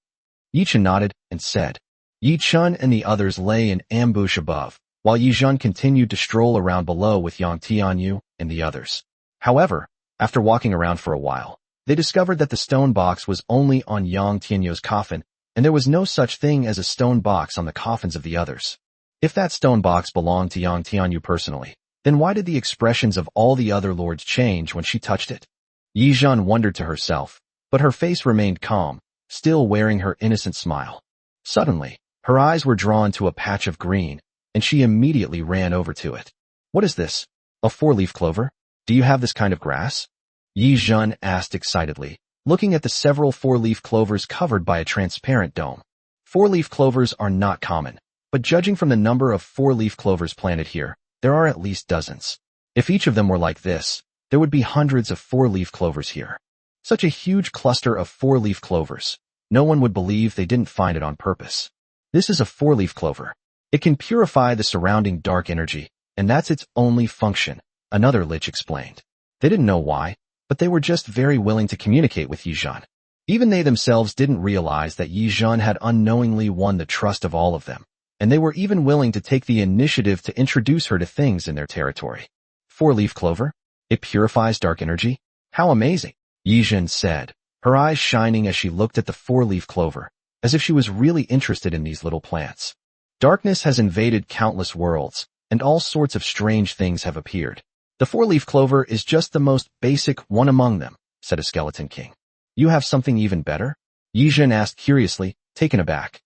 Yi-Chun nodded and said. Yi-Chun and the others lay in ambush above, while Yi-Chun continued to stroll around below with Yang Tianyu and the others. However, after walking around for a while, they discovered that the stone box was only on Yang Tianyu's coffin, and there was no such thing as a stone box on the coffins of the others. If that stone box belonged to Yang Tianyu personally, then why did the expressions of all the other lords change when she touched it? Yi-Chun wondered to herself, but her face remained calm, still wearing her innocent smile. Suddenly, her eyes were drawn to a patch of green, and she immediately ran over to it. What is this? A four-leaf clover? Do you have this kind of grass? Yi-Chun asked excitedly, looking at the several four-leaf clovers covered by a transparent dome. Four-leaf clovers are not common, but judging from the number of four-leaf clovers planted here, there are at least dozens. If each of them were like this, there would be hundreds of four-leaf clovers here. Such a huge cluster of four-leaf clovers. No one would believe they didn't find it on purpose. This is a four-leaf clover. It can purify the surrounding dark energy, and that's its only function, another lich explained. They didn't know why, but they were just very willing to communicate with Yi-Chun. Even they themselves didn't realize that Yi-Chun had unknowingly won the trust of all of them, and they were even willing to take the initiative to introduce her to things in their territory. Four-leaf clover? It purifies dark energy? How amazing! Yi-Chun said, her eyes shining as she looked at the four-leaf clover, as if she was really interested in these little plants. Darkness has invaded countless worlds, and all sorts of strange things have appeared. The four-leaf clover is just the most basic one among them, said a skeleton king. You have something even better? Yi-Chun asked curiously, taken aback.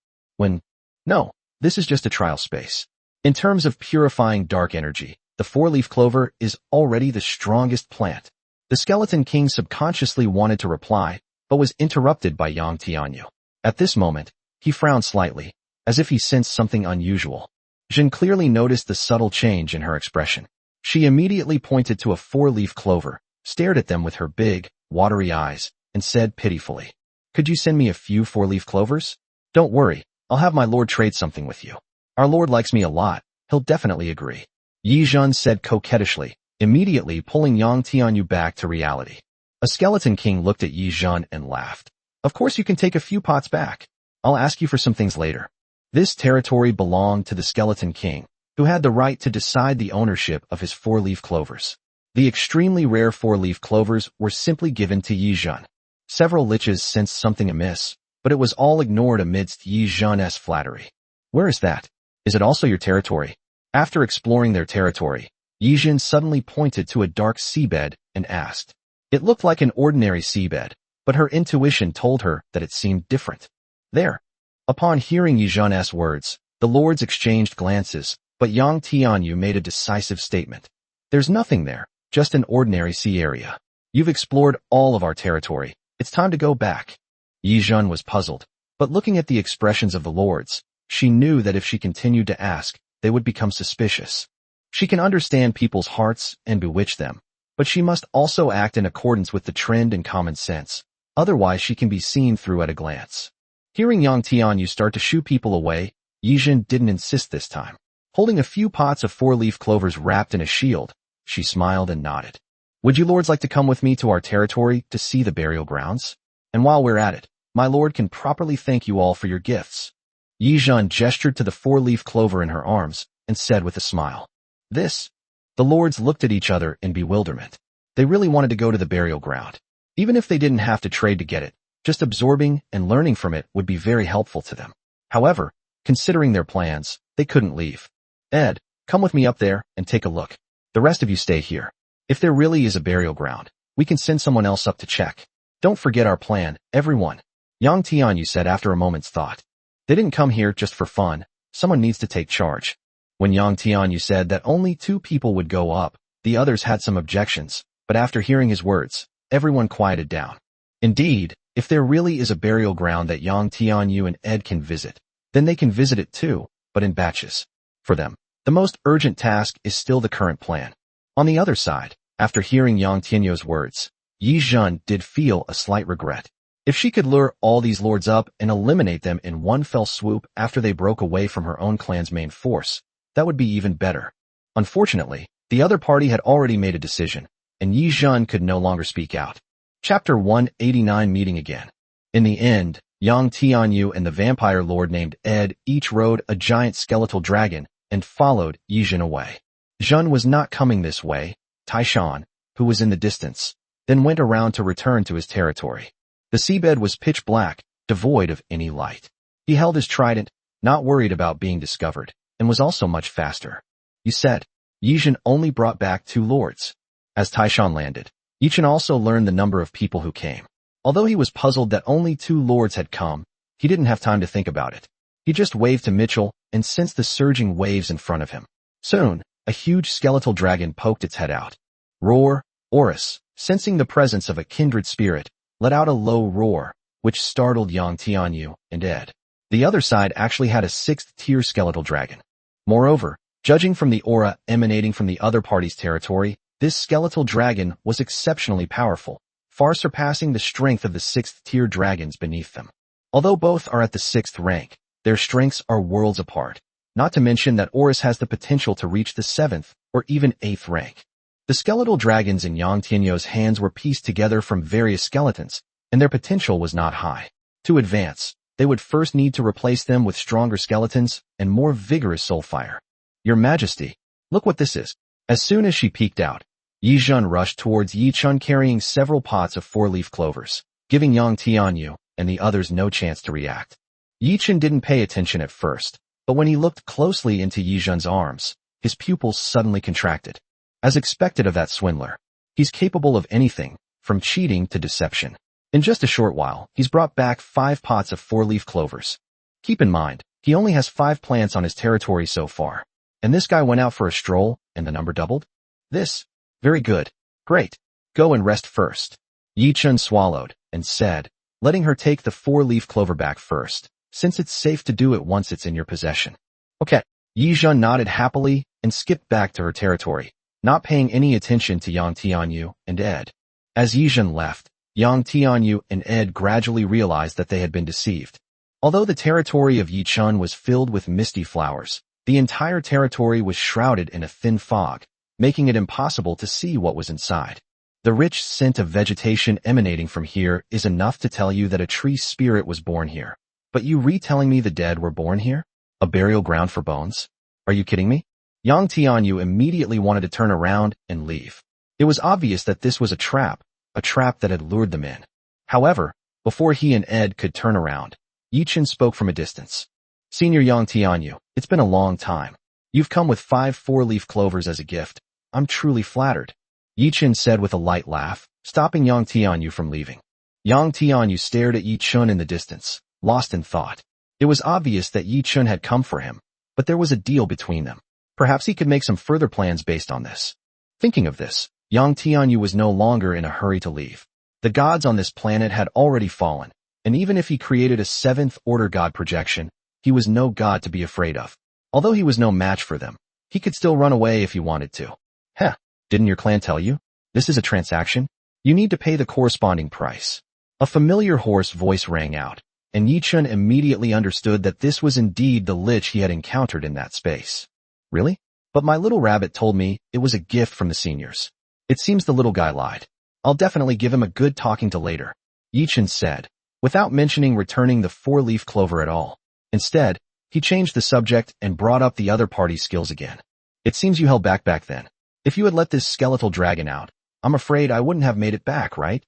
No, this is just a trial space. In terms of purifying dark energy, the four-leaf clover is already the strongest plant. The skeleton king subconsciously wanted to reply, but was interrupted by Yang Tianyu. At this moment, he frowned slightly, as if he sensed something unusual. Jin clearly noticed the subtle change in her expression. She immediately pointed to a four-leaf clover, stared at them with her big, watery eyes, and said pitifully, "Could you send me a few four-leaf clovers? Don't worry, I'll have my lord trade something with you. Our lord likes me a lot, he'll definitely agree." Yi-Chun said coquettishly, immediately pulling Yang Tianyu back to reality. A skeleton king looked at Yi-Chun and laughed. "Of course you can take a few pots back. I'll ask you for some things later." This territory belonged to the skeleton king, who had the right to decide the ownership of his four-leaf clovers. The extremely rare four-leaf clovers were simply given to Yi-Chun. Several liches sensed something amiss, but it was all ignored amidst Yi-Chun's flattery. "Where is that? Is it also your territory?" After exploring their territory, Yi-Chun suddenly pointed to a dark seabed and asked. It looked like an ordinary seabed, but her intuition told her that it seemed different. "There." Upon hearing Yi-Chun's words, the lords exchanged glances, but Yang Tianyu made a decisive statement. "There's nothing there, just an ordinary sea area. You've explored all of our territory. It's time to go back." Yi-Chun was puzzled, but looking at the expressions of the lords, she knew that if she continued to ask, they would become suspicious. She can understand people's hearts and bewitch them, but she must also act in accordance with the trend and common sense, otherwise she can be seen through at a glance. Hearing Yang Tianyu start to shoo people away, Yi-Chun didn't insist this time. Holding a few pots of four-leaf clovers wrapped in a shield, she smiled and nodded. "Would you lords like to come with me to our territory to see the burial grounds? And while we're at it, my lord can properly thank you all for your gifts." Yi-Chun gestured to the four-leaf clover in her arms and said with a smile, "This." The lords looked at each other in bewilderment. They really wanted to go to the burial ground. Even if they didn't have to trade to get it, just absorbing and learning from it would be very helpful to them. However, considering their plans, they couldn't leave. "Ed, come with me up there and take a look. The rest of you stay here. If there really is a burial ground, we can send someone else up to check. Don't forget our plan, everyone," Yang Tianyu said after a moment's thought. They didn't come here just for fun. Someone needs to take charge. When Yang Tianyu said that only 2 people would go up, the others had some objections, but after hearing his words, everyone quieted down. Indeed, if there really is a burial ground that Yang Tianyu and Ed can visit, then they can visit it too, but in batches. For them, the most urgent task is still the current plan. On the other side, after hearing Yang Tianyu's words, Yi-Chun did feel a slight regret. If she could lure all these lords up and eliminate them in one fell swoop after they broke away from her own clan's main force, that would be even better. Unfortunately, the other party had already made a decision, and Yi Zhen could no longer speak out. Chapter 189 Meeting Again. In the end, Yang Tianyu and the vampire lord named Ed each rode a giant skeletal dragon and followed Yi Zhen away. Zhen was not coming this way. Taishan, who was in the distance, then went around to return to his territory. The seabed was pitch black, devoid of any light. He held his trident, not worried about being discovered, and was also much faster. You said, Yi Zhen only brought back 2 lords. As Taishan landed, Yi Zhen also learned the number of people who came. Although he was puzzled that only 2 lords had come, he didn't have time to think about it. He just waved to Mitchell and sensed the surging waves in front of him. Soon, a huge skeletal dragon poked its head out. Roar, Horus, sensing the presence of a kindred spirit, let out a low roar, which startled Yang Tianyu and Ed. The other side actually had a 6th-tier skeletal dragon. Moreover, judging from the aura emanating from the other party's territory, this skeletal dragon was exceptionally powerful, far surpassing the strength of the 6th-tier dragons beneath them. Although both are at the 6th rank, their strengths are worlds apart, not to mention that Horus has the potential to reach the 7th or even 8th rank. The skeletal dragons in Yang Tianyu's hands were pieced together from various skeletons, and their potential was not high. To advance, they would first need to replace them with stronger skeletons and more vigorous soul fire. Your Majesty, look what this is. As soon as she peeked out, Yi Zhen rushed towards Yi Chun carrying several pots of 4-leaf clovers, giving Yang Tianyu and the others no chance to react. Yi Chun didn't pay attention at first, but when he looked closely into Yi Zhen's arms, his pupils suddenly contracted. As expected of that swindler, he's capable of anything, from cheating to deception. In just a short while, he's brought back 5 pots of 4-leaf clovers. Keep in mind, he only has 5 plants on his territory so far. And this guy went out for a stroll, and the number doubled? Very good. Great. Go and rest first. Yi Chun swallowed, and said, letting her take the 4-leaf clover back first, since it's safe to do it once it's in your possession. Okay. Yi Zhen nodded happily, and skipped back to her territory, not paying any attention to Yang Tianyu and Ed. As Yi Zhen left, Yang Tianyu and Ed gradually realized that they had been deceived. Although the territory of Yi Chun was filled with misty flowers, the entire territory was shrouded in a thin fog, making it impossible to see what was inside. The rich scent of vegetation emanating from here is enough to tell you that a tree spirit was born here. But you retelling me the dead were born here? A burial ground for bones? Are you kidding me? Yang Tianyu immediately wanted to turn around and leave. It was obvious that this was a trap that had lured them in. However, before he and Ed could turn around, Yi Chun spoke from a distance. Senior Yang Tianyu, it's been a long time. You've come with 5 4-leaf clovers as a gift. I'm truly flattered. Yi Chun said with a light laugh, stopping Yang Tianyu from leaving. Yang Tianyu stared at Yi Chun in the distance, lost in thought. It was obvious that Yi Chun had come for him, but there was a deal between them. Perhaps he could make some further plans based on this. Thinking of this, Yang Tianyu was no longer in a hurry to leave. The gods on this planet had already fallen, and even if he created a 7th-order god projection, he was no god to be afraid of. Although he was no match for them, he could still run away if he wanted to. Heh, didn't your clan tell you? This is a transaction. You need to pay the corresponding price. A familiar hoarse voice rang out, and Yi Chun immediately understood that this was indeed the lich he had encountered in that space. Really? But my little rabbit told me it was a gift from the seniors. It seems the little guy lied. I'll definitely give him a good talking to later, Yi Chun said, without mentioning returning the 4-leaf clover at all. Instead, he changed the subject and brought up the other party's skills again. It seems you held back then. If you had let this skeletal dragon out, I'm afraid I wouldn't have made it back, right?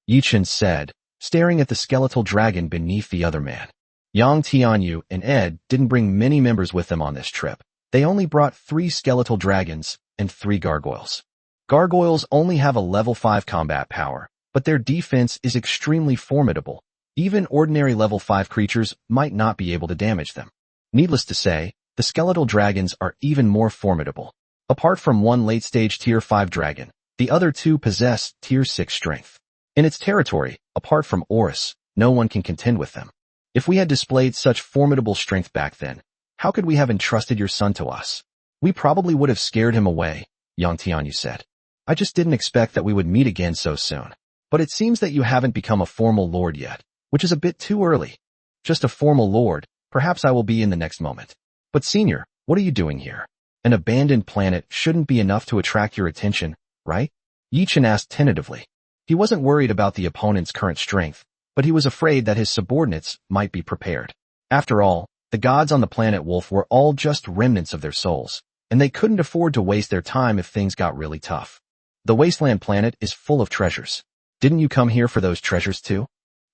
Yi Chun said, staring at the skeletal dragon beneath the other man. Yang Tianyu and Ed didn't bring many members with them on this trip. They only brought 3 skeletal dragons and 3 gargoyles. Gargoyles only have a level 5 combat power, but their defense is extremely formidable. Even ordinary level 5 creatures might not be able to damage them. Needless to say, the skeletal dragons are even more formidable. Apart from one late-stage Tier 5 dragon, the other 2 possess Tier 6 strength. In its territory, apart from Horus, no one can contend with them. If we had displayed such formidable strength back then, how could we have entrusted your son to us? We probably would have scared him away, Yang Tianyu said. I just didn't expect that we would meet again so soon. But it seems that you haven't become a formal lord yet. which is a bit too early. Just a formal lord, perhaps I will be in the next moment. But senior, what are you doing here? An abandoned planet shouldn't be enough to attract your attention, right? Yichen asked tentatively. He wasn't worried about the opponent's current strength, but he was afraid that his subordinates might be prepared. After all, the gods on the planet Wolf were all just remnants of their souls, and they couldn't afford to waste their time if things got really tough. The wasteland planet is full of treasures. Didn't you come here for those treasures too?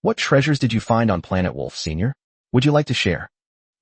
What treasures did you find on planet Wolf, senior? Would you like to share?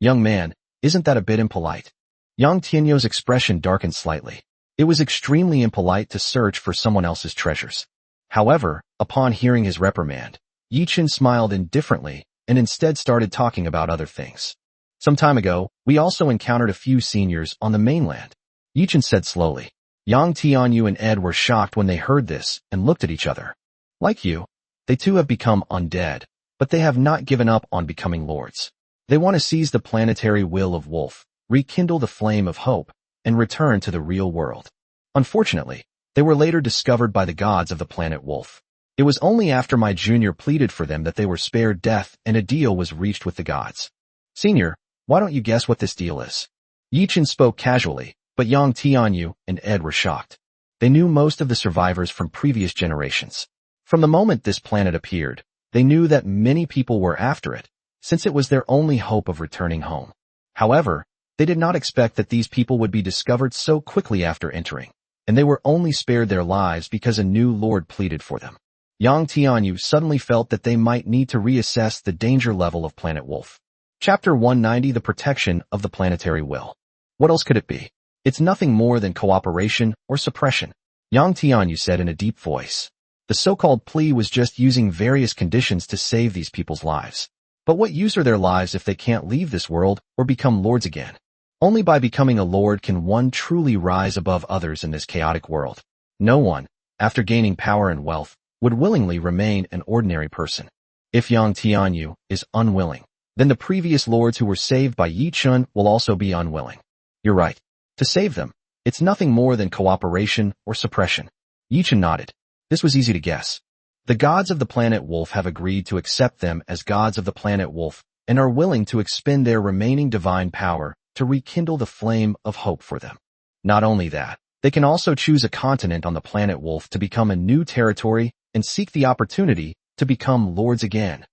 Young man, isn't that a bit impolite? Yang Tianyo's expression darkened slightly. It was extremely impolite to search for someone else's treasures. However, upon hearing his reprimand, Yichen smiled indifferently and instead started talking about other things. Some time ago, we also encountered a few seniors on the mainland. Yichen said slowly. Yang Tianyu and Ed were shocked when they heard this and looked at each other. Like you, they too have become undead, but they have not given up on becoming lords. They want to seize the planetary will of Wolf, rekindle the flame of hope, and return to the real world. Unfortunately, they were later discovered by the gods of the planet Wolf. It was only after my junior pleaded for them that they were spared death and a deal was reached with the gods. Senior, why don't you guess what this deal is? Yichen spoke casually, but Yang Tianyu and Ed were shocked. They knew most of the survivors from previous generations. From the moment this planet appeared, they knew that many people were after it, since it was their only hope of returning home. However, they did not expect that these people would be discovered so quickly after entering, and they were only spared their lives because a new lord pleaded for them. Yang Tianyu suddenly felt that they might need to reassess the danger level of Planet Wolf. Chapter 190: The Protection of the Planetary Will. What else could it be? It's nothing more than cooperation or suppression, Yang Tianyu said in a deep voice. The so-called plea was just using various conditions to save these people's lives. But what use are their lives if they can't leave this world or become lords again? Only by becoming a lord can one truly rise above others in this chaotic world. No one, after gaining power and wealth, would willingly remain an ordinary person. If Yang Tianyu is unwilling, then the previous lords who were saved by Yichen will also be unwilling. You're right. To save them, it's nothing more than cooperation or suppression. Yichen nodded. This was easy to guess. The gods of the planet Wolf have agreed to accept them as gods of the planet Wolf and are willing to expend their remaining divine power to rekindle the flame of hope for them. Not only that, they can also choose a continent on the planet Wolf to become a new territory and seek the opportunity to become lords again.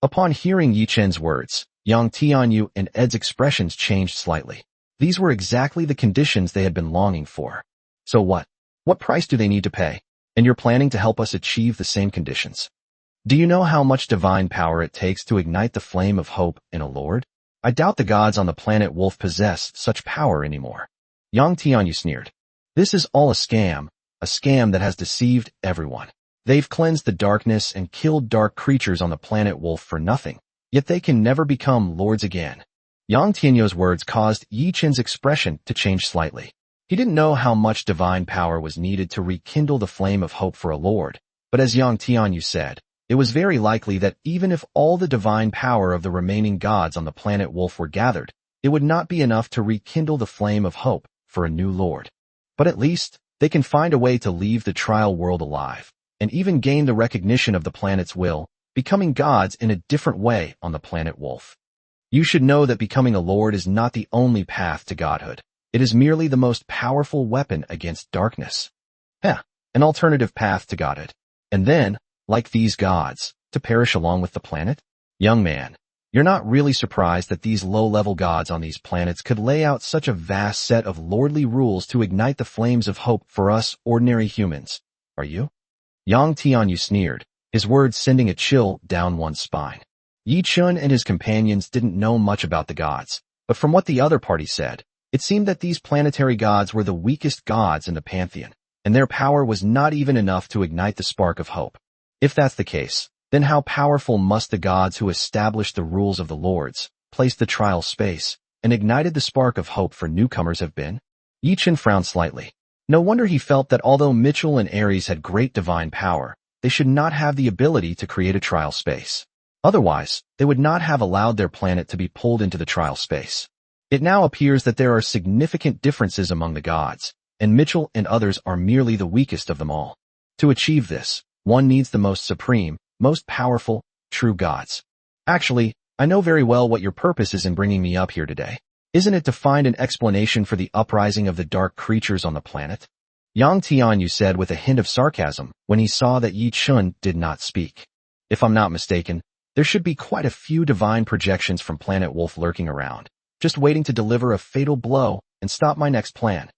Upon hearing Yichen's words, Yang Tianyu and Ed's expressions changed slightly. These were exactly the conditions they had been longing for. So what? What price do they need to pay? And you're planning to help us achieve the same conditions? Do you know how much divine power it takes to ignite the flame of hope in a lord? I doubt the gods on the planet Wolf possess such power anymore. Yang Tianyu sneered. This is all a scam that has deceived everyone. They've cleansed the darkness and killed dark creatures on the planet Wolf for nothing, yet they can never become lords again. Yang Tianyu's words caused Yichen's expression to change slightly. He didn't know how much divine power was needed to rekindle the flame of hope for a lord, but as Yang Tianyu said, it was very likely that even if all the divine power of the remaining gods on the planet Wolf were gathered, it would not be enough to rekindle the flame of hope for a new lord. But at least, they can find a way to leave the trial world alive, and even gain the recognition of the planet's will, becoming gods in a different way on the planet Wolf. You should know that becoming a lord is not the only path to godhood. It is merely the most powerful weapon against darkness. An alternative path to godhood. And then, like these gods, to perish along with the planet? Young man, you're not really surprised that these low-level gods on these planets could lay out such a vast set of lordly rules to ignite the flames of hope for us ordinary humans, are you? Yang Tianyu sneered, his words sending a chill down one's spine. Yichen and his companions didn't know much about the gods, but from what the other party said, it seemed that these planetary gods were the weakest gods in the pantheon, and their power was not even enough to ignite the spark of hope. If that's the case, then how powerful must the gods who established the rules of the lords, placed the trial space, and ignited the spark of hope for newcomers have been? Yichen frowned slightly. No wonder he felt that although Mitchell and Ares had great divine power, they should not have the ability to create a trial space. Otherwise, they would not have allowed their planet to be pulled into the trial space. It now appears that there are significant differences among the gods, and Mitchell and others are merely the weakest of them all. To achieve this, one needs the most supreme, most powerful, true gods. Actually, I know very well what your purpose is in bringing me up here today. Isn't it to find an explanation for the uprising of the dark creatures on the planet? Yang Tianyu said with a hint of sarcasm when he saw that Yi Chun did not speak. If I'm not mistaken, there should be quite a few divine projections from Planet Wolf lurking around, just waiting to deliver a fatal blow and stop my next plan.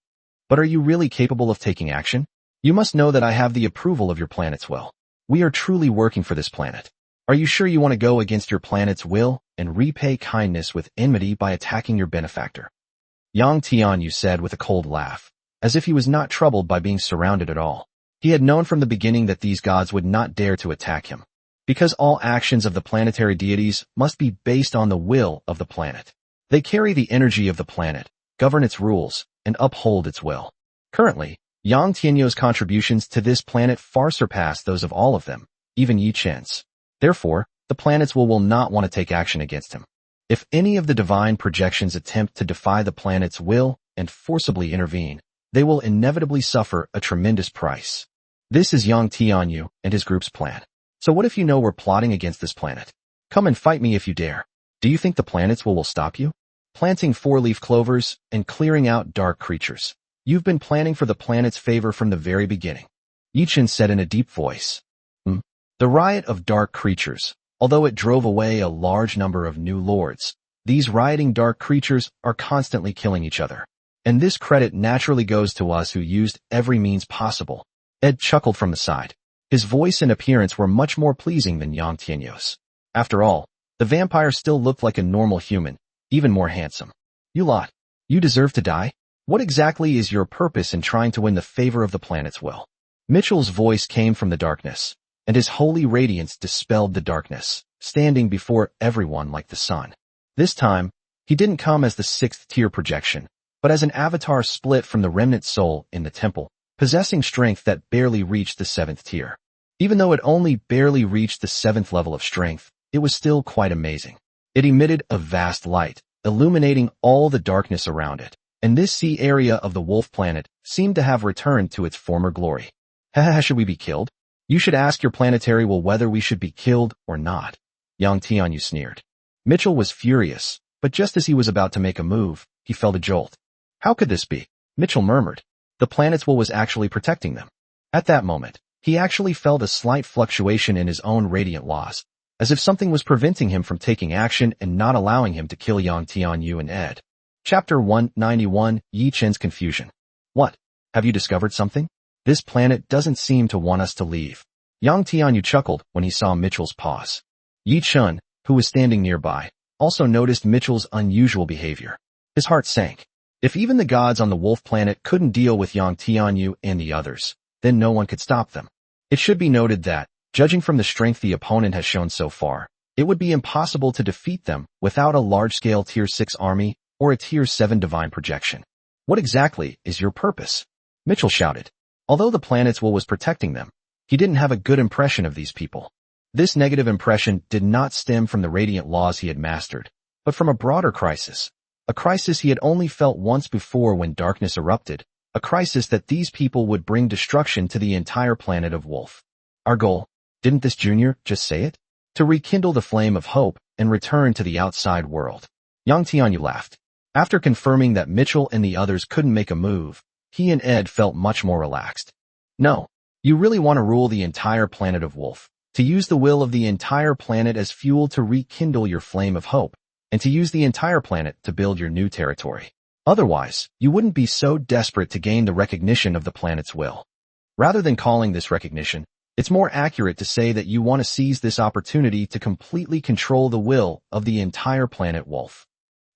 But are you really capable of taking action? You must know that I have the approval of your planet's will. We are truly working for this planet. Are you sure you want to go against your planet's will and repay kindness with enmity by attacking your benefactor? Yang Tianyu said with a cold laugh, as if he was not troubled by being surrounded at all. He had known from the beginning that these gods would not dare to attack him, because all actions of the planetary deities must be based on the will of the planet. They carry the energy of the planet, govern its rules, and uphold its will. Currently, Yang Tianyu's contributions to this planet far surpass those of all of them, even Yi Chen's. Therefore, the planets will not want to take action against him. If any of the divine projections attempt to defy the planet's will and forcibly intervene, they will inevitably suffer a tremendous price. This is Yang Tianyu and his group's plan. So what if you know we're plotting against this planet? Come and fight me if you dare. Do you think the planets will stop you? Planting 4-leaf clovers and clearing out dark creatures. You've been planning for the planet's favor from the very beginning. Yi Chen said in a deep voice. The riot of dark creatures, although it drove away a large number of new lords, these rioting dark creatures are constantly killing each other. And this credit naturally goes to us who used every means possible. Ed chuckled from the side. His voice and appearance were much more pleasing than Yang Tianyu's. After all, the vampire still looked like a normal human, even more handsome. You lot, you deserve to die? What exactly is your purpose in trying to win the favor of the planet's will? Mitchell's voice came from the darkness, and his holy radiance dispelled the darkness, standing before everyone like the sun. This time, he didn't come as the 6th-tier projection, but as an avatar split from the remnant soul in the temple, possessing strength that barely reached the 7th tier. Even though it only barely reached the 7th level of strength, it was still quite amazing. It emitted a vast light, illuminating all the darkness around it, and this sea area of the wolf planet seemed to have returned to its former glory. Haha, should we be killed? You should ask your planetary will whether we should be killed or not. Yang Tianyu sneered. Mitchell was furious, but just as he was about to make a move, he felt a jolt. How could this be? Mitchell murmured. The planet's will was actually protecting them. At that moment, he actually felt a slight fluctuation in his own radiant laws, as if something was preventing him from taking action and not allowing him to kill Yang Tianyu and Ed. Chapter 191, Yi Chen's Confusion. What? Have you discovered something? This planet doesn't seem to want us to leave. Yang Tianyu chuckled when he saw Mitchell's pause. Yi Chun, who was standing nearby, also noticed Mitchell's unusual behavior. His heart sank. If even the gods on the wolf planet couldn't deal with Yang Tianyu and the others, then no one could stop them. It should be noted that, judging from the strength the opponent has shown so far, it would be impossible to defeat them without a large-scale Tier 6 army or a Tier 7 divine projection. What exactly is your purpose? Mitchell shouted. Although the planet's will was protecting them, he didn't have a good impression of these people. This negative impression did not stem from the radiant laws he had mastered, but from a broader crisis. A crisis he had only felt once before when darkness erupted, a crisis that these people would bring destruction to the entire planet of Wolf. Our goal, didn't this junior just say it? To rekindle the flame of hope and return to the outside world. Yang Tianyu laughed. After confirming that Mitchell and the others couldn't make a move, he and Ed felt much more relaxed. No, you really want to rule the entire planet of Wolf, to use the will of the entire planet as fuel to rekindle your flame of hope, and to use the entire planet to build your new territory. Otherwise, you wouldn't be so desperate to gain the recognition of the planet's will. Rather than calling this recognition, it's more accurate to say that you want to seize this opportunity to completely control the will of the entire planet Wolf.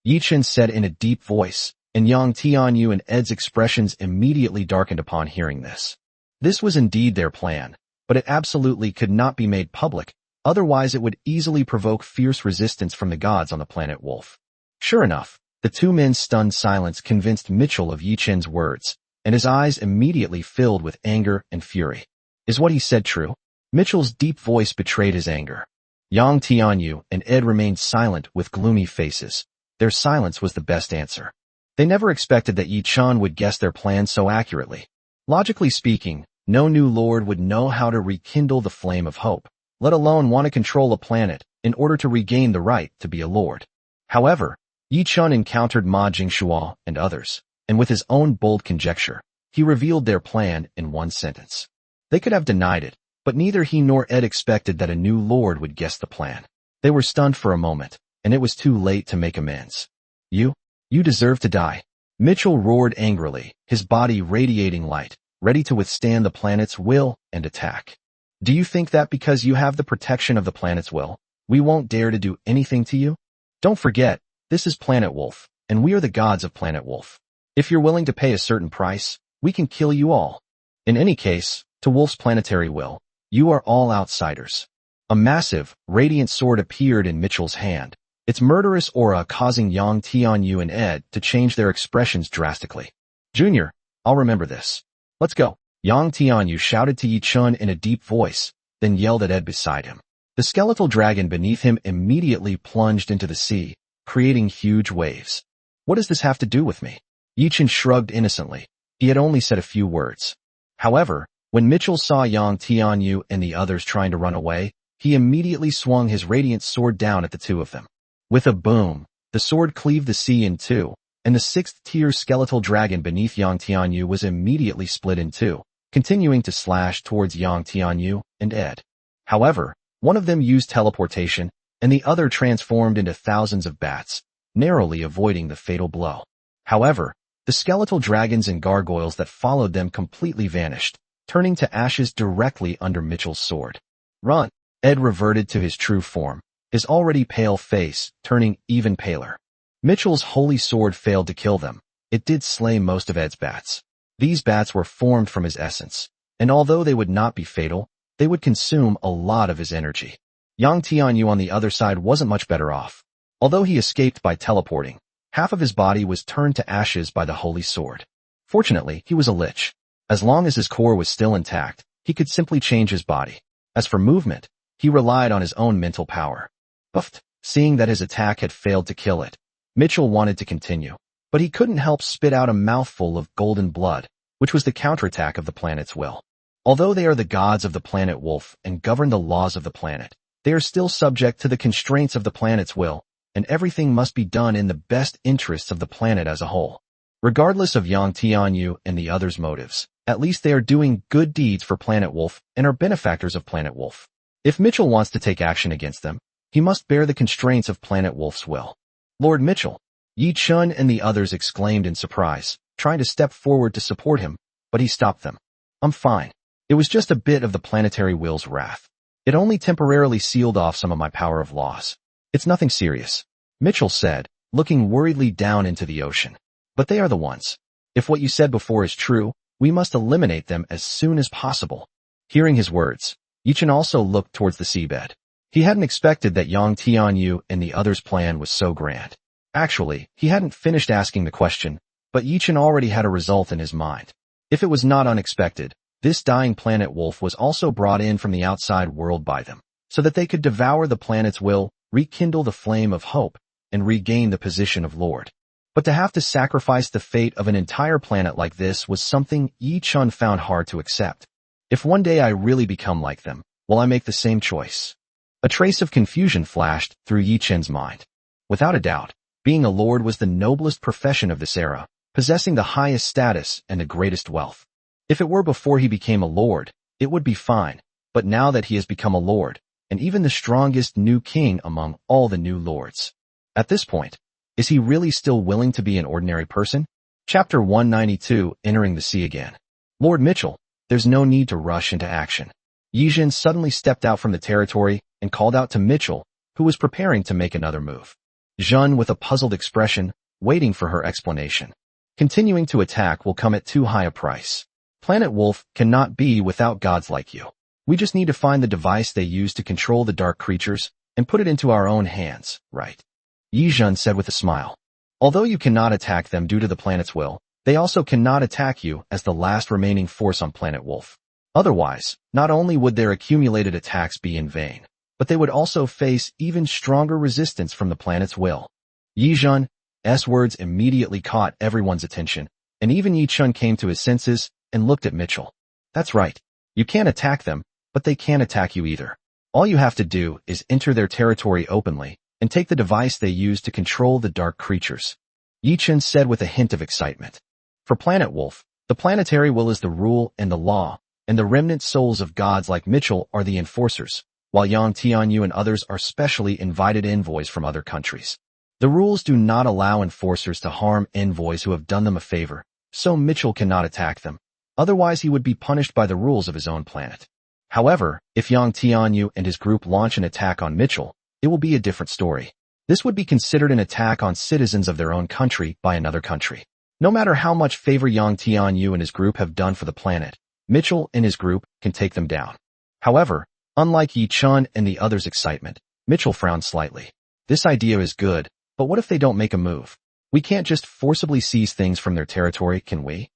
Yi Chen said in a deep voice, and Yang Tianyu and Ed's expressions immediately darkened upon hearing this. This was indeed their plan, but it absolutely could not be made public, otherwise it would easily provoke fierce resistance from the gods on the planet Wolf. Sure enough, the two men's stunned silence convinced Mitchell of Yi Chen's words, and his eyes immediately filled with anger and fury. Is what he said true? Mitchell's deep voice betrayed his anger. Yang Tianyu and Ed remained silent with gloomy faces. Their silence was the best answer. They never expected that Yi Chun would guess their plan so accurately. Logically speaking, no new lord would know how to rekindle the flame of hope, let alone want to control a planet in order to regain the right to be a lord. However, Yi Chun encountered Ma Jingxuo and others, and with his own bold conjecture, he revealed their plan in one sentence. They could have denied it, but neither he nor Ed expected that a new lord would guess the plan. They were stunned for a moment, and it was too late to make amends. You deserve to die. Mitchell roared angrily, his body radiating light, ready to withstand the planet's will and attack. Do you think that because you have the protection of the planet's will, we won't dare to do anything to you? Don't forget, this is Planet Wolf, and we are the gods of Planet Wolf. If you're willing to pay a certain price, we can kill you all. In any case, to Wolf's planetary will, you are all outsiders. A massive, radiant sword appeared in Mitchell's hand, its murderous aura causing Yang Tianyu and Ed to change their expressions drastically. Junior, I'll remember this. Let's go. Yang Tianyu shouted to Yi Chun in a deep voice, then yelled at Ed beside him. The skeletal dragon beneath him immediately plunged into the sea, creating huge waves. What does this have to do with me? Yi Chun shrugged innocently. He had only said a few words. However, when Mitchell saw Yang Tianyu and the others trying to run away, he immediately swung his radiant sword down at the two of them. With a boom, the sword cleaved the sea in two, and the sixth-tier skeletal dragon beneath Yang Tianyu was immediately split in two, continuing to slash towards Yang Tianyu and Ed. However, one of them used teleportation, and the other transformed into thousands of bats, narrowly avoiding the fatal blow. However, the skeletal dragons and gargoyles that followed them completely vanished, turning to ashes directly under Mitchell's sword. Run! Ed reverted to his true form, his already pale face turning even paler. Mitchell's holy sword failed to kill them. It did slay most of Ed's bats. These bats were formed from his essence, and although they would not be fatal, they would consume a lot of his energy. Yang Tianyu on the other side wasn't much better off. Although he escaped by teleporting, half of his body was turned to ashes by the holy sword. Fortunately, he was a lich. As long as his core was still intact, he could simply change his body. As for movement, he relied on his own mental power. Buffed, seeing that his attack had failed to kill it, Mitchell wanted to continue, but he couldn't help spit out a mouthful of golden blood, which was the counterattack of the planet's will. Although they are the gods of the planet Wolf and govern the laws of the planet, they are still subject to the constraints of the planet's will, and everything must be done in the best interests of the planet as a whole. Regardless of Yang Tianyu and the others' motives, at least they are doing good deeds for Planet Wolf and are benefactors of Planet Wolf. If Mitchell wants to take action against them, he must bear the constraints of Planet Wolf's will. Lord Mitchell! Yi Chun and the others exclaimed in surprise, trying to step forward to support him, but he stopped them. I'm fine. It was just a bit of the planetary will's wrath. It only temporarily sealed off some of my power of loss. It's nothing serious, Mitchell said, looking worriedly down into the ocean. But they are the ones. If what you said before is true, we must eliminate them as soon as possible. Hearing his words, Yi Chun also looked towards the seabed. He hadn't expected that Yang Tianyu and the others' plan was so grand. Actually, he hadn't finished asking the question, but Yi Chun already had a result in his mind. If it was not unexpected, this dying planet wolf was also brought in from the outside world by them, so that they could devour the planet's will, rekindle the flame of hope, and regain the position of Lord. But to have to sacrifice the fate of an entire planet like this was something Yi Chun found hard to accept. If one day I really become like them, will I make the same choice? A trace of confusion flashed through Yi Chun's mind. Without a doubt, being a lord was the noblest profession of this era, possessing the highest status and the greatest wealth. If it were before he became a lord, it would be fine, but now that he has become a lord, and even the strongest new king among all the new lords. At this point, is he really still willing to be an ordinary person? Chapter 192, Entering the Sea Again. Lord Mitchell, there's no need to rush into action. Yi Chun suddenly stepped out from the territory and called out to Mitchell, who was preparing to make another move. Jun with a puzzled expression, waiting for her explanation. Continuing to attack will come at too high a price. Planet Wolf cannot be without gods like you. We just need to find the device they use to control the dark creatures and put it into our own hands, right? Yi Chun said with a smile. Although you cannot attack them due to the planet's will, they also cannot attack you as the last remaining force on Planet Wolf. Otherwise, not only would their accumulated attacks be in vain, but they would also face even stronger resistance from the planet's will. Yi Chun's words immediately caught everyone's attention, and even Yi Chun came to his senses and looked at Mitchell. That's right. You can't attack them, but they can't attack you either. All you have to do is enter their territory openly and take the device they use to control the dark creatures. Yi-Chen said with a hint of excitement. For Planet Wolf, the planetary will is the rule and the law, and the remnant souls of gods like Mitchell are the enforcers, while Yang Tianyu and others are specially invited envoys from other countries. The rules do not allow enforcers to harm envoys who have done them a favor, so Mitchell cannot attack them. Otherwise he would be punished by the rules of his own planet. However, if Yang Tianyu and his group launch an attack on Mitchell, it will be a different story. This would be considered an attack on citizens of their own country by another country. No matter how much favor Yang Tianyu and his group have done for the planet, Mitchell and his group can take them down. However, unlike Yi-Chun and the others' excitement, Mitchell frowned slightly. This idea is good, but what if they don't make a move? We can't just forcibly seize things from their territory, can we?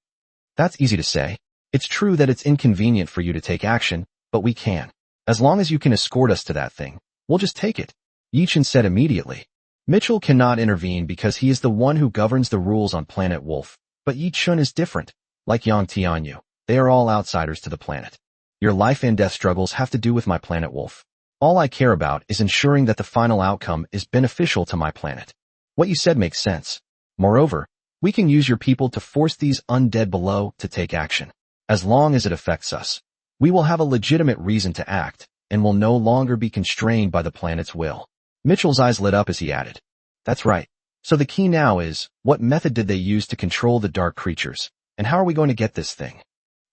That's easy to say. It's true that it's inconvenient for you to take action, but we can. As long as you can escort us to that thing, we'll just take it. Yi-Chen said immediately. Mitchell cannot intervene because he is the one who governs the rules on Planet Wolf, but Yi-Chun is different. Like Yang Tianyu, they are all outsiders to the planet. Your life and death struggles have to do with my Planet Wolf. All I care about is ensuring that the final outcome is beneficial to my planet. What you said makes sense. Moreover, we can use your people to force these undead below to take action. As long as it affects us, we will have a legitimate reason to act, and will no longer be constrained by the planet's will. Mitchell's eyes lit up as he added. That's right. So the key now is, what method did they use to control the dark creatures, and how are we going to get this thing?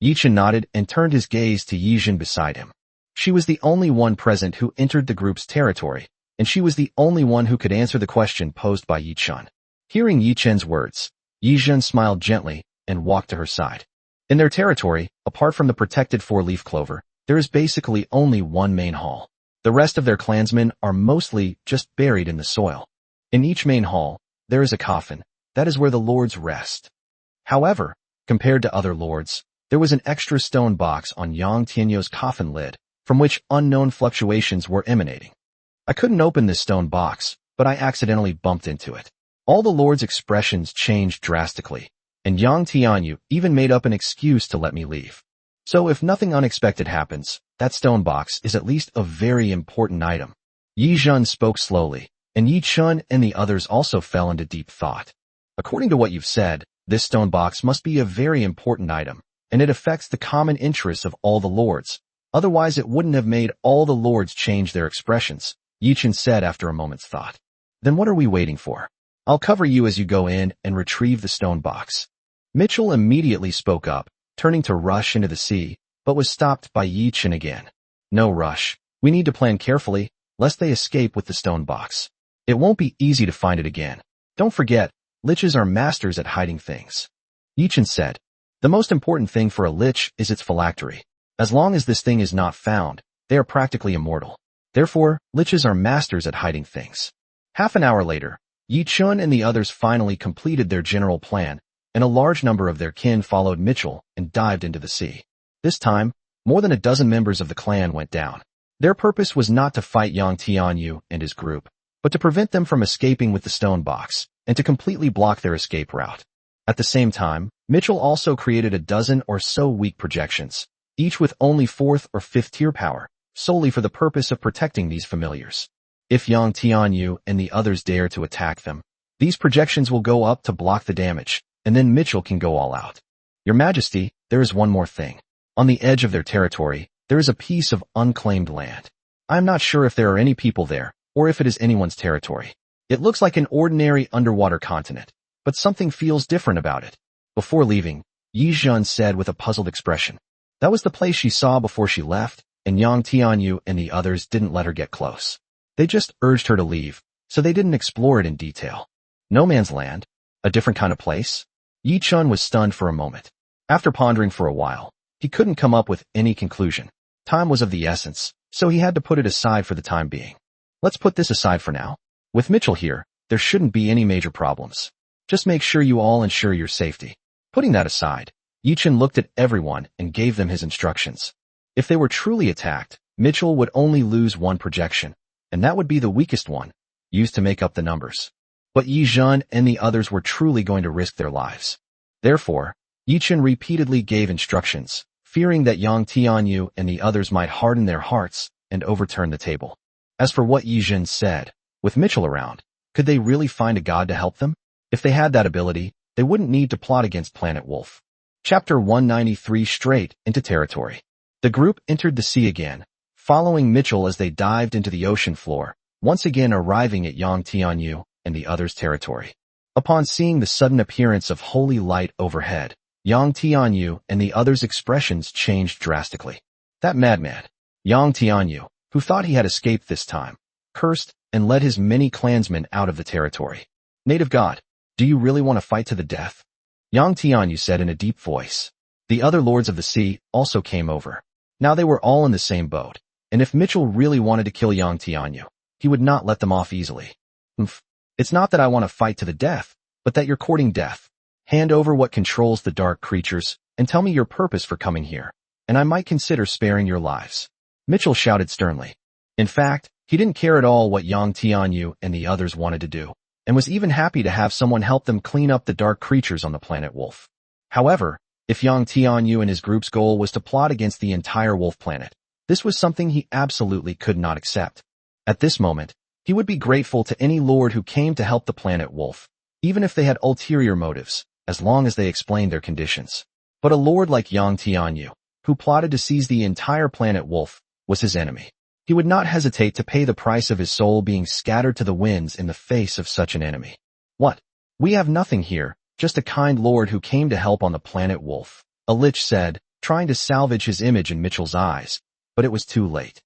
Yi-Chen nodded and turned his gaze to Yi-Jin beside him. She was the only one present who entered the group's territory, and she was the only one who could answer the question posed by Yi-Chun. Hearing Yi-Chen's words, Yi-Jin smiled gently and walked to her side. In their territory, apart from the protected four-leaf clover, there is basically only one main hall. The rest of their clansmen are mostly just buried in the soil. In each main hall, there is a coffin. That is where the lords rest. However, compared to other lords, there was an extra stone box on Yang Tianyu's coffin lid, from which unknown fluctuations were emanating. I couldn't open this stone box, but I accidentally bumped into it. All the lords' expressions changed drastically, and Yang Tianyu even made up an excuse to let me leave. So if nothing unexpected happens, that stone box is at least a very important item. Yi-Jun spoke slowly, and Yi-Chun and the others also fell into deep thought. According to what you've said, this stone box must be a very important item, and it affects the common interests of all the lords. Otherwise it wouldn't have made all the lords change their expressions, Yi-Chun said after a moment's thought. Then what are we waiting for? I'll cover you as you go in and retrieve the stone box. Mitchell immediately spoke up, turning to rush into the sea, but was stopped by Yi-Chen again. No rush. We need to plan carefully, lest they escape with the stone box. It won't be easy to find it again. Don't forget, liches are masters at hiding things. Yi-Chen said. The most important thing for a lich is its phylactery. As long as this thing is not found, they are practically immortal. Therefore, liches are masters at hiding things. Half an hour later, Yi-Chun and the others finally completed their general plan, and a large number of their kin followed Mitchell and dived into the sea. This time, more than a dozen members of the clan went down. Their purpose was not to fight Yang Tianyu and his group, but to prevent them from escaping with the stone box, and to completely block their escape route. At the same time, Mitchell also created a dozen or so weak projections, each with only 4th or 5th tier power, solely for the purpose of protecting these familiars. If Yang Tianyu and the others dare to attack them, these projections will go up to block the damage, and then Mitchell can go all out. Your Majesty, there is one more thing. On the edge of their territory, there is a piece of unclaimed land. I am not sure if there are any people there, or if it is anyone's territory. It looks like an ordinary underwater continent, but something feels different about it. Before leaving, Yi-Jun said with a puzzled expression. That was the place she saw before she left, and Yang Tianyu and the others didn't let her get close. They just urged her to leave, so they didn't explore it in detail. No man's land? A different kind of place? Yi-Chun was stunned for a moment. After pondering for a while, he couldn't come up with any conclusion. Time was of the essence, so he had to put it aside for the time being. Let's put this aside for now. With Mitchell here, there shouldn't be any major problems. Just make sure you all ensure your safety. Putting that aside, Yi-Chun looked at everyone and gave them his instructions. If they were truly attacked, Mitchell would only lose one projection, and that would be the weakest one, used to make up the numbers. But Yi-Jun and the others were truly going to risk their lives. Therefore, Yi-Chun repeatedly gave instructions, fearing that Yang Tianyu and the others might harden their hearts and overturn the table. As for what Yijin said, with Mitchell around, could they really find a god to help them? If they had that ability, they wouldn't need to plot against Planet Wolf. Chapter 193 Straight into Territory. The group entered the sea again, following Mitchell as they dived into the ocean floor, once again arriving at Yang Tianyu and the others' territory. Upon seeing the sudden appearance of holy light overhead, Yang Tianyu and the others' expressions changed drastically. That madman, Yang Tianyu, who thought he had escaped this time, cursed and led his many clansmen out of the territory. Native god, do you really want to fight to the death? Yang Tianyu said in a deep voice. The other lords of the sea also came over. Now they were all in the same boat, and if Mitchell really wanted to kill Yang Tianyu, he would not let them off easily. It's not that I want to fight to the death, but that you're courting death. Hand over what controls the dark creatures, and tell me your purpose for coming here, and I might consider sparing your lives. Mitchell shouted sternly. In fact, he didn't care at all what Yang Tianyu and the others wanted to do, and was even happy to have someone help them clean up the dark creatures on the planet Wolf. However, if Yang Tianyu and his group's goal was to plot against the entire Wolf planet, this was something he absolutely could not accept. At this moment, he would be grateful to any lord who came to help the planet Wolf, even if they had ulterior motives, as long as they explained their conditions. But a lord like Yang Tianyu, who plotted to seize the entire planet Wolf, was his enemy. He would not hesitate to pay the price of his soul being scattered to the winds in the face of such an enemy. What? We have nothing here, just a kind lord who came to help on the planet Wolf, a lich said, trying to salvage his image in Mitchell's eyes, but it was too late.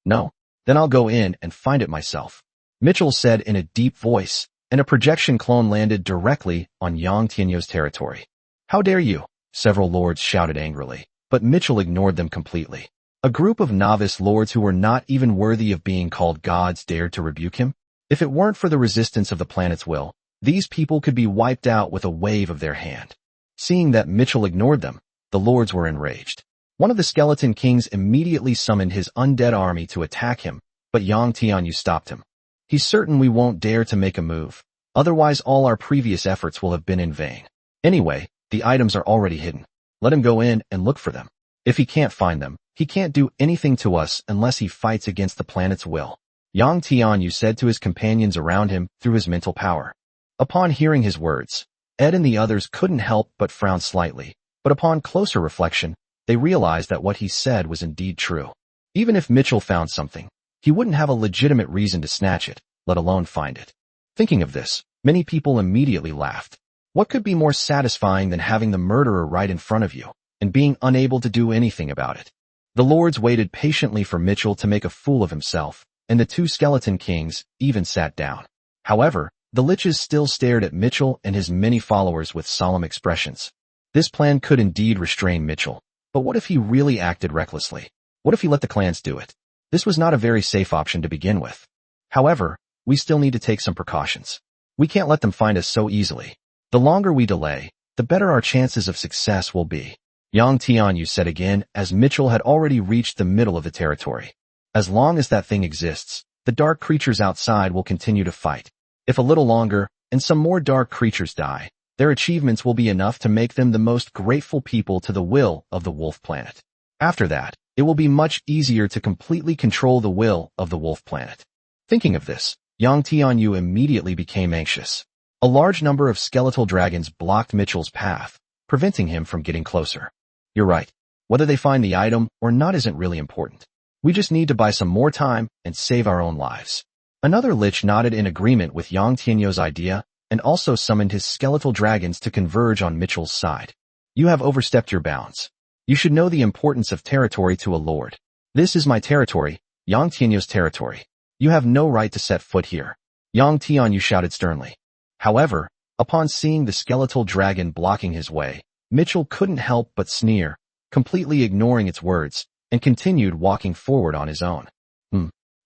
No. Then I'll go in and find it myself, Mitchell said in a deep voice, and a projection clone landed directly on Yang Tianyu's territory. How dare you? Several lords shouted angrily, but Mitchell ignored them completely. A group of novice lords who were not even worthy of being called gods dared to rebuke him? If it weren't for the resistance of the planet's will, these people could be wiped out with a wave of their hand. Seeing that Mitchell ignored them, the lords were enraged. One of the skeleton kings immediately summoned his undead army to attack him, but Yang Tianyu stopped him. He's certain we won't dare to make a move, otherwise all our previous efforts will have been in vain. Anyway, the items are already hidden. Let him go in and look for them. If he can't find them, he can't do anything to us unless he fights against the planet's will, Yang Tianyu said to his companions around him through his mental power. Upon hearing his words, Ed and the others couldn't help but frown slightly, but upon closer reflection, they realized that what he said was indeed true. Even if Mitchell found something, he wouldn't have a legitimate reason to snatch it, let alone find it. Thinking of this, many people immediately laughed. What could be more satisfying than having the murderer right in front of you, and being unable to do anything about it? The lords waited patiently for Mitchell to make a fool of himself, and the two skeleton kings even sat down. However, the liches still stared at Mitchell and his many followers with solemn expressions. This plan could indeed restrain Mitchell, but what if he really acted recklessly? What if he let the clans do it? This was not a very safe option to begin with. However, we still need to take some precautions. We can't let them find us so easily. The longer we delay, the better our chances of success will be, Yang Tianyu said again as Mitchell had already reached the middle of the territory. As long as that thing exists, the dark creatures outside will continue to fight. If a little longer, and some more dark creatures die, their achievements will be enough to make them the most grateful people to the will of the Wolf Planet. After that, it will be much easier to completely control the will of the Wolf Planet. Thinking of this, Yang Tianyu immediately became anxious. A large number of skeletal dragons blocked Mitchell's path, preventing him from getting closer. You're right. Whether they find the item or not isn't really important. We just need to buy some more time and save our own lives. Another lich nodded in agreement with Yang Tianyu's idea and also summoned his skeletal dragons to converge on Mitchell's side. You have overstepped your bounds. You should know the importance of territory to a lord. This is my territory, Yang Tianyu's territory. You have no right to set foot here, Yang Tianyu shouted sternly. However, upon seeing the skeletal dragon blocking his way, Mitchell couldn't help but sneer, completely ignoring its words, and continued walking forward on his own.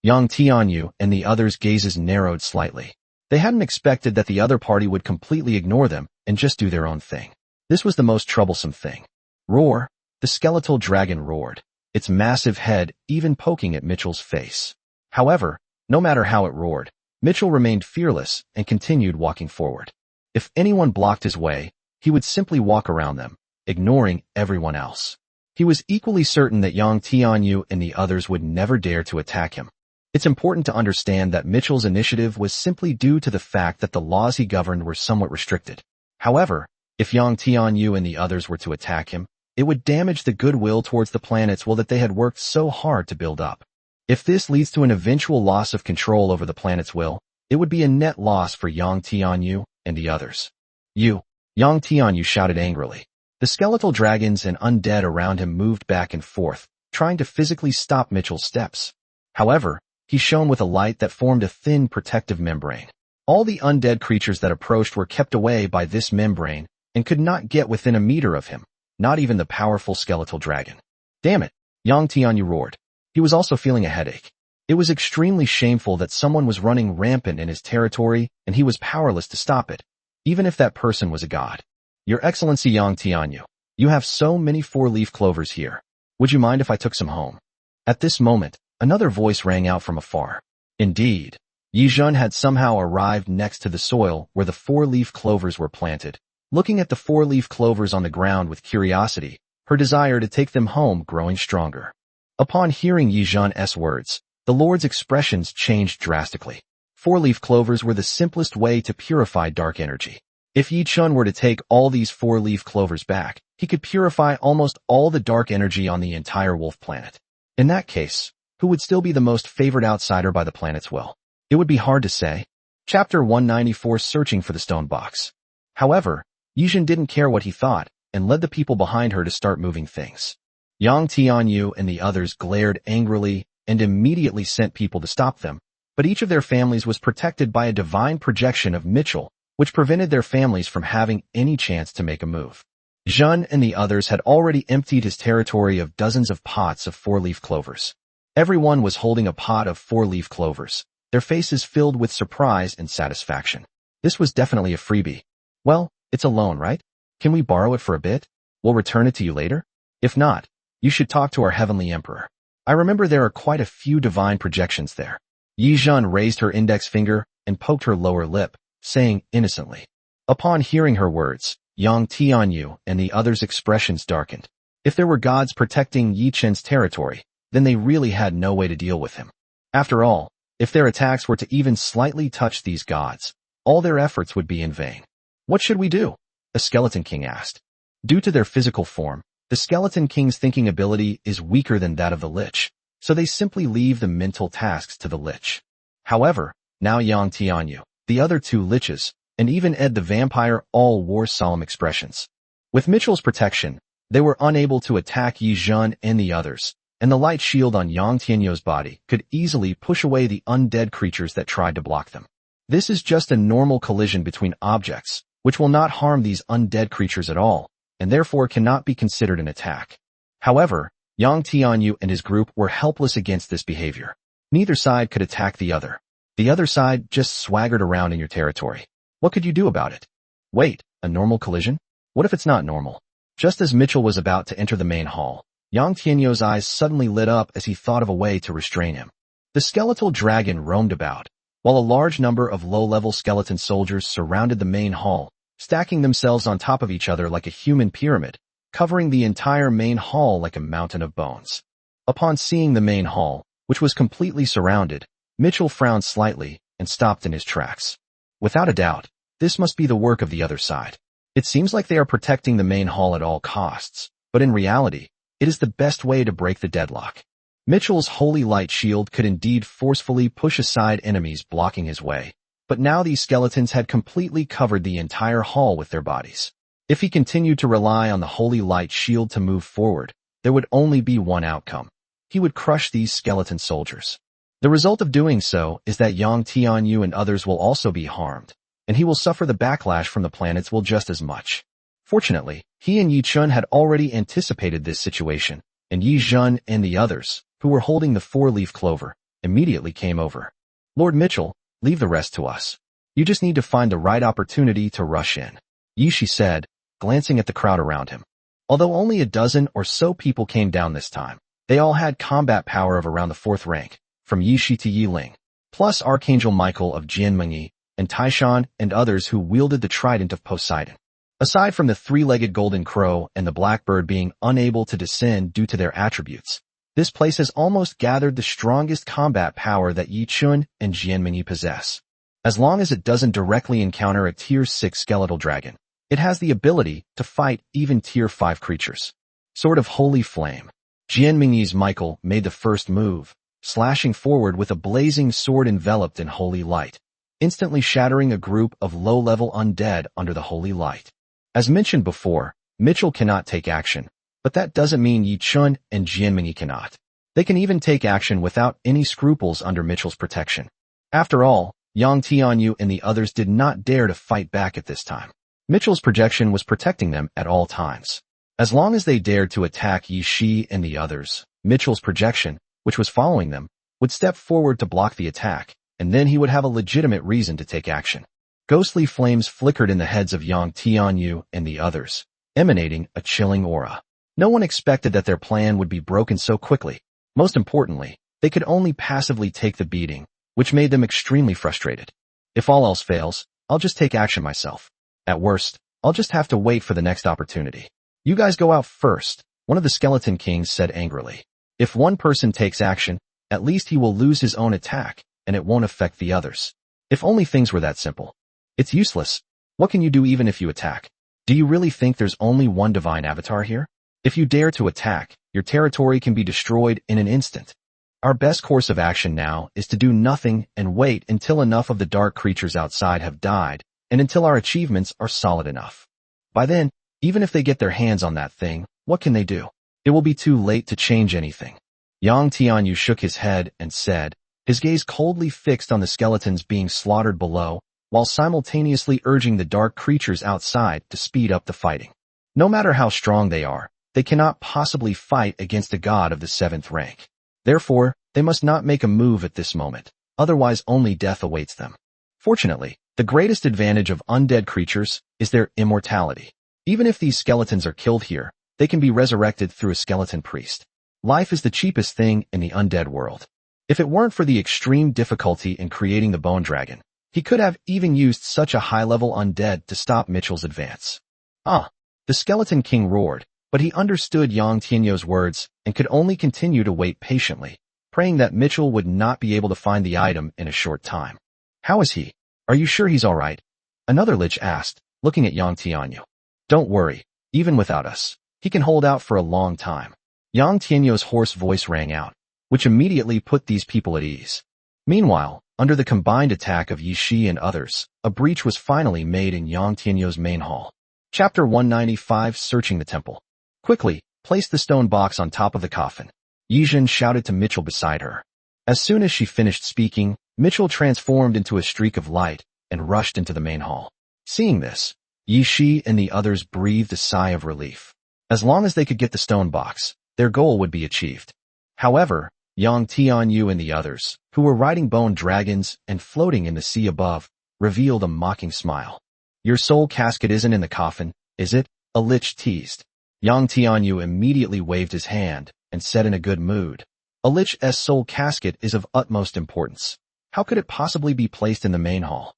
Yang Tianyu and the others' gazes narrowed slightly. They hadn't expected that the other party would completely ignore them and just do their own thing. This was the most troublesome thing. Roar! The skeletal dragon roared, its massive head even poking at Mitchell's face. However, no matter how it roared, Mitchell remained fearless and continued walking forward. If anyone blocked his way, he would simply walk around them, ignoring everyone else. He was equally certain that Yang Tianyu and the others would never dare to attack him. It's important to understand that Mitchell's initiative was simply due to the fact that the laws he governed were somewhat restricted. However, if Yang Tianyu and the others were to attack him, it would damage the goodwill towards the planet's will that they had worked so hard to build up. If this leads to an eventual loss of control over the planet's will, it would be a net loss for Yang Tianyu and the others. Yang Tianyu shouted angrily. The skeletal dragons and undead around him moved back and forth, trying to physically stop Mitchell's steps. However, he shone with a light that formed a thin protective membrane. All the undead creatures that approached were kept away by this membrane and could not get within a meter of him, not even the powerful skeletal dragon. Damn it, Yang Tianyu roared. He was also feeling a headache. It was extremely shameful that someone was running rampant in his territory and he was powerless to stop it, even if that person was a god. Your Excellency Yang Tianyu, you have so many four-leaf clovers here. Would you mind if I took some home? At this moment, another voice rang out from afar. Indeed, Yi Zhen had somehow arrived next to the soil where the four-leaf clovers were planted. Looking at the four-leaf clovers on the ground with curiosity, her desire to take them home growing stronger. Upon hearing Yi Zhen's words, the Lord's expressions changed drastically. Four-leaf clovers were the simplest way to purify dark energy. If Yi Zhen were to take all these four-leaf clovers back, he could purify almost all the dark energy on the entire wolf planet. In that case, who would still be the most favored outsider by the planet's will? It would be hard to say. Chapter 194 Searching for the Stone Box. However, Yi Zhen didn't care what he thought, and led the people behind her to start moving things. Yang Tianyu and the others glared angrily and immediately sent people to stop them, but each of their families was protected by a divine projection of Mitchell, which prevented their families from having any chance to make a move. Zhen and the others had already emptied his territory of dozens of pots of four-leaf clovers. Everyone was holding a pot of four-leaf clovers, their faces filled with surprise and satisfaction. This was definitely a freebie. Well, it's a loan, right? Can we borrow it for a bit? We'll return it to you later? If not, you should talk to our heavenly emperor. I remember there are quite a few divine projections there. Yi Zhen raised her index finger and poked her lower lip, saying innocently. Upon hearing her words, Yang Tianyu and the others' expressions darkened. If there were gods protecting Yi Chen's territory, then they really had no way to deal with him. After all, if their attacks were to even slightly touch these gods, all their efforts would be in vain. What should we do? A Skeleton King asked. Due to their physical form, the Skeleton King's thinking ability is weaker than that of the Lich, so they simply leave the mental tasks to the Lich. However, now Yang Tianyu, the other two Liches, and even Ed the Vampire all wore solemn expressions. With Mitchell's protection, they were unable to attack Yi Zhen and the others, and the light shield on Yang Tianyu's body could easily push away the undead creatures that tried to block them. This is just a normal collision between objects, which will not harm these undead creatures at all, and therefore cannot be considered an attack. However, Yang Tianyu and his group were helpless against this behavior. Neither side could attack the other. The other side just swaggered around in your territory. What could you do about it? Wait, a normal collision? What if it's not normal? Just as Mitchell was about to enter the main hall, Yang Tianyu's eyes suddenly lit up as he thought of a way to restrain him. The skeletal dragon roamed about, while a large number of low-level skeleton soldiers surrounded the main hall, stacking themselves on top of each other like a human pyramid, covering the entire main hall like a mountain of bones. Upon seeing the main hall, which was completely surrounded, Mitchell frowned slightly and stopped in his tracks. Without a doubt, this must be the work of the other side. It seems like they are protecting the main hall at all costs, but in reality, it is the best way to break the deadlock. Mitchell's holy light shield could indeed forcefully push aside enemies blocking his way, but now these skeletons had completely covered the entire hall with their bodies. If he continued to rely on the holy light shield to move forward, there would only be one outcome. He would crush these skeleton soldiers. The result of doing so is that Yang Tianyu and others will also be harmed, and he will suffer the backlash from the planet's will just as much. Fortunately, he and Yi Chun had already anticipated this situation, and Yi Zhen and the others, who were holding the four-leaf clover, immediately came over. Lord Mitchell, leave the rest to us. You just need to find the right opportunity to rush in, Yi Shi said, glancing at the crowd around him. Although only a dozen or so people came down this time, they all had combat power of around the 4th rank, from Yi Shi to Yi Ling, plus Archangel Michael of Jianmengyi, and Taishan and others who wielded the trident of Poseidon. Aside from the three-legged golden crow and the blackbird being unable to descend due to their attributes, this place has almost gathered the strongest combat power that Yi Chun and Jianmingyi possess. As long as it doesn't directly encounter a Tier 6 skeletal dragon, it has the ability to fight even Tier 5 creatures. Sword of Holy Flame. Jianmingyi's Michael made the first move, slashing forward with a blazing sword enveloped in holy light, instantly shattering a group of low-level undead under the holy light. As mentioned before, Mitchell cannot take action, but that doesn't mean Yi Chun and Jianmingyi cannot. They can even take action without any scruples under Mitchell's protection. After all, Yang Tianyu and the others did not dare to fight back at this time. Mitchell's projection was protecting them at all times. As long as they dared to attack Yi Shi and the others, Mitchell's projection, which was following them, would step forward to block the attack, and then he would have a legitimate reason to take action. Ghostly flames flickered in the heads of Yang Tianyu and the others, emanating a chilling aura. No one expected that their plan would be broken so quickly. Most importantly, they could only passively take the beating, which made them extremely frustrated. If all else fails, I'll just take action myself. At worst, I'll just have to wait for the next opportunity. You guys go out first, one of the Skeleton Kings said angrily. If one person takes action, at least he will lose his own attack, and it won't affect the others. If only things were that simple. It's useless. What can you do even if you attack? Do you really think there's only one divine avatar here? If you dare to attack, your territory can be destroyed in an instant. Our best course of action now is to do nothing and wait until enough of the dark creatures outside have died, and until our achievements are solid enough. By then, even if they get their hands on that thing, what can they do? It will be too late to change anything. Yang Tianyu shook his head and said, his gaze coldly fixed on the skeletons being slaughtered below, while simultaneously urging the dark creatures outside to speed up the fighting. No matter how strong they are, they cannot possibly fight against a god of the 7th rank. Therefore, they must not make a move at this moment, otherwise only death awaits them. Fortunately, the greatest advantage of undead creatures is their immortality. Even if these skeletons are killed here, they can be resurrected through a skeleton priest. Life is the cheapest thing in the undead world. If it weren't for the extreme difficulty in creating the bone dragon, he could have even used such a high-level undead to stop Mitchell's advance. The Skeleton King roared, but he understood Yang Tianyu's words and could only continue to wait patiently, praying that Mitchell would not be able to find the item in a short time. How is he? Are you sure he's all right? Another lich asked, looking at Yang Tianyu. Don't worry, even without us, he can hold out for a long time. Yang Tianyu's hoarse voice rang out, which immediately put these people at ease. Meanwhile, under the combined attack of Yi Shi and others, a breach was finally made in Yang Tianyu's main hall. Chapter 195 Searching the Temple. Quickly, place the stone box on top of the coffin. Yi Jin shouted to Mitchell beside her. As soon as she finished speaking, Mitchell transformed into a streak of light and rushed into the main hall. Seeing this, Yi Shi and the others breathed a sigh of relief. As long as they could get the stone box, their goal would be achieved. However, Yang Tianyu and the others, who were riding bone dragons and floating in the sea above, revealed a mocking smile. Your soul casket isn't in the coffin, is it? A lich teased. Yang Tianyu immediately waved his hand and said in a good mood, a lich's soul casket is of utmost importance. How could it possibly be placed in the main hall?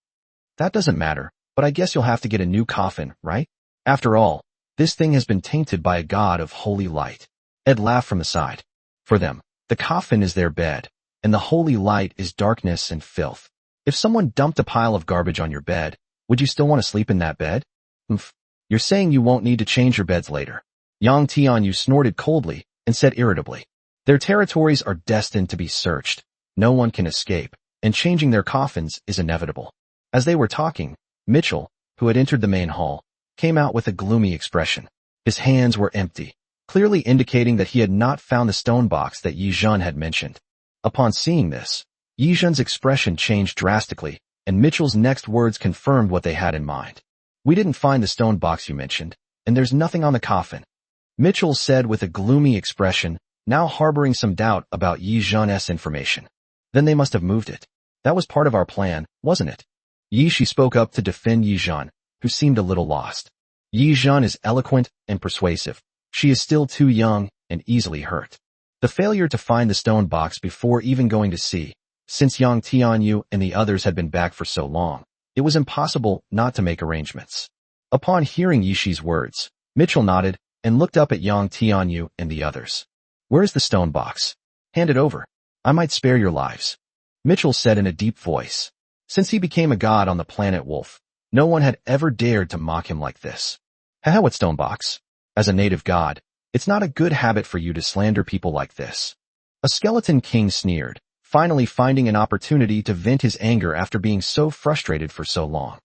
That doesn't matter, but I guess you'll have to get a new coffin, right? After all, this thing has been tainted by a god of holy light. Ed laughed from the side. For them, the coffin is their bed, and the holy light is darkness and filth. If someone dumped a pile of garbage on your bed, would you still want to sleep in that bed? You're saying you won't need to change your beds later. Yang Tianyu snorted coldly and said irritably, their territories are destined to be searched. No one can escape, and changing their coffins is inevitable. As they were talking, Mitchell, who had entered the main hall, came out with a gloomy expression. His hands were empty, clearly indicating that he had not found the stone box that Yi Jun had mentioned. Upon seeing this, Yi Jun's expression changed drastically, and Mitchell's next words confirmed what they had in mind. We didn't find the stone box you mentioned, and there's nothing on the coffin. Mitchell said with a gloomy expression, now harboring some doubt about Yi Jun's information. Then they must have moved it. That was part of our plan, wasn't it? Yi Shi spoke up to defend Yi Jun, who seemed a little lost. Yi Jun is eloquent and persuasive. She is still too young and easily hurt. The failure to find the stone box before even going to sea, since Yang Tianyu and the others had been back for so long, it was impossible not to make arrangements. Upon hearing Yishi's words, Mitchell nodded and looked up at Yang Tianyu and the others. Where's the stone box? Hand it over. I might spare your lives. Mitchell said in a deep voice. Since he became a god on the planet Wolf, no one had ever dared to mock him like this. Haha, what stone box? As a native god, it's not a good habit for you to slander people like this. A skeleton king sneered, finally finding an opportunity to vent his anger after being so frustrated for so long.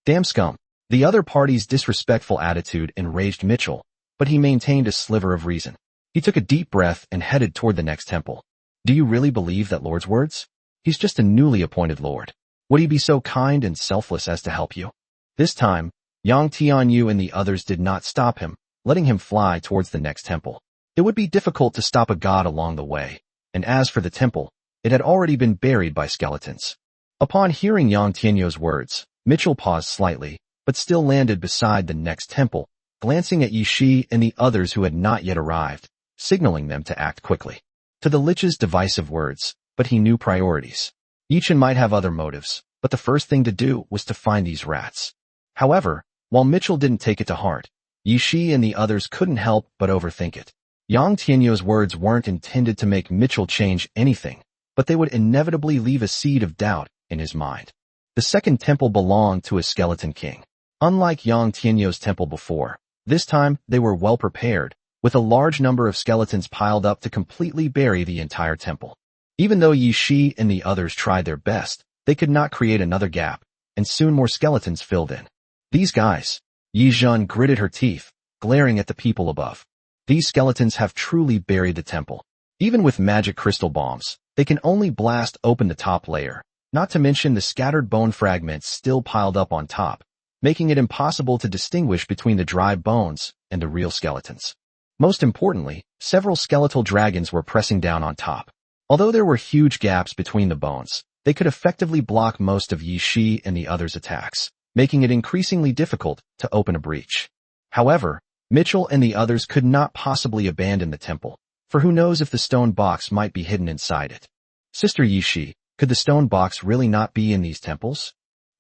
Damn scum. The other party's disrespectful attitude enraged Mitchell, but he maintained a sliver of reason. He took a deep breath and headed toward the next temple. Do you really believe that Lord's words? He's just a newly appointed Lord. Would he be so kind and selfless as to help you? This time, Yang Tianyu and the others did not stop him, letting him fly towards the next temple. It would be difficult to stop a god along the way, and as for the temple, it had already been buried by skeletons. Upon hearing Yang Tianyu's words, Mitchell paused slightly, but still landed beside the next temple, glancing at Yishi and the others who had not yet arrived, signaling them to act quickly. To the Lich's divisive words, but he knew priorities. Yichin might have other motives, but the first thing to do was to find these rats. However, while Mitchell didn't take it to heart, Yishi and the others couldn't help but overthink it. Yang Tianyu's words weren't intended to make Mitchell change anything, but they would inevitably leave a seed of doubt in his mind. The second temple belonged to a skeleton king. Unlike Yang Tianyu's temple before, this time they were well prepared, with a large number of skeletons piled up to completely bury the entire temple. Even though Yishi and the others tried their best, they could not create another gap, and soon more skeletons filled in. These guys. Yizhen gritted her teeth, glaring at the people above. These skeletons have truly buried the temple. Even with magic crystal bombs, they can only blast open the top layer, not to mention the scattered bone fragments still piled up on top, making it impossible to distinguish between the dry bones and the real skeletons. Most importantly, several skeletal dragons were pressing down on top. Although there were huge gaps between the bones, they could effectively block most of Yishi and the others' attacks, making it increasingly difficult to open a breach. However, Mitchell and the others could not possibly abandon the temple, for who knows if the stone box might be hidden inside it. Sister Yishi, could the stone box really not be in these temples?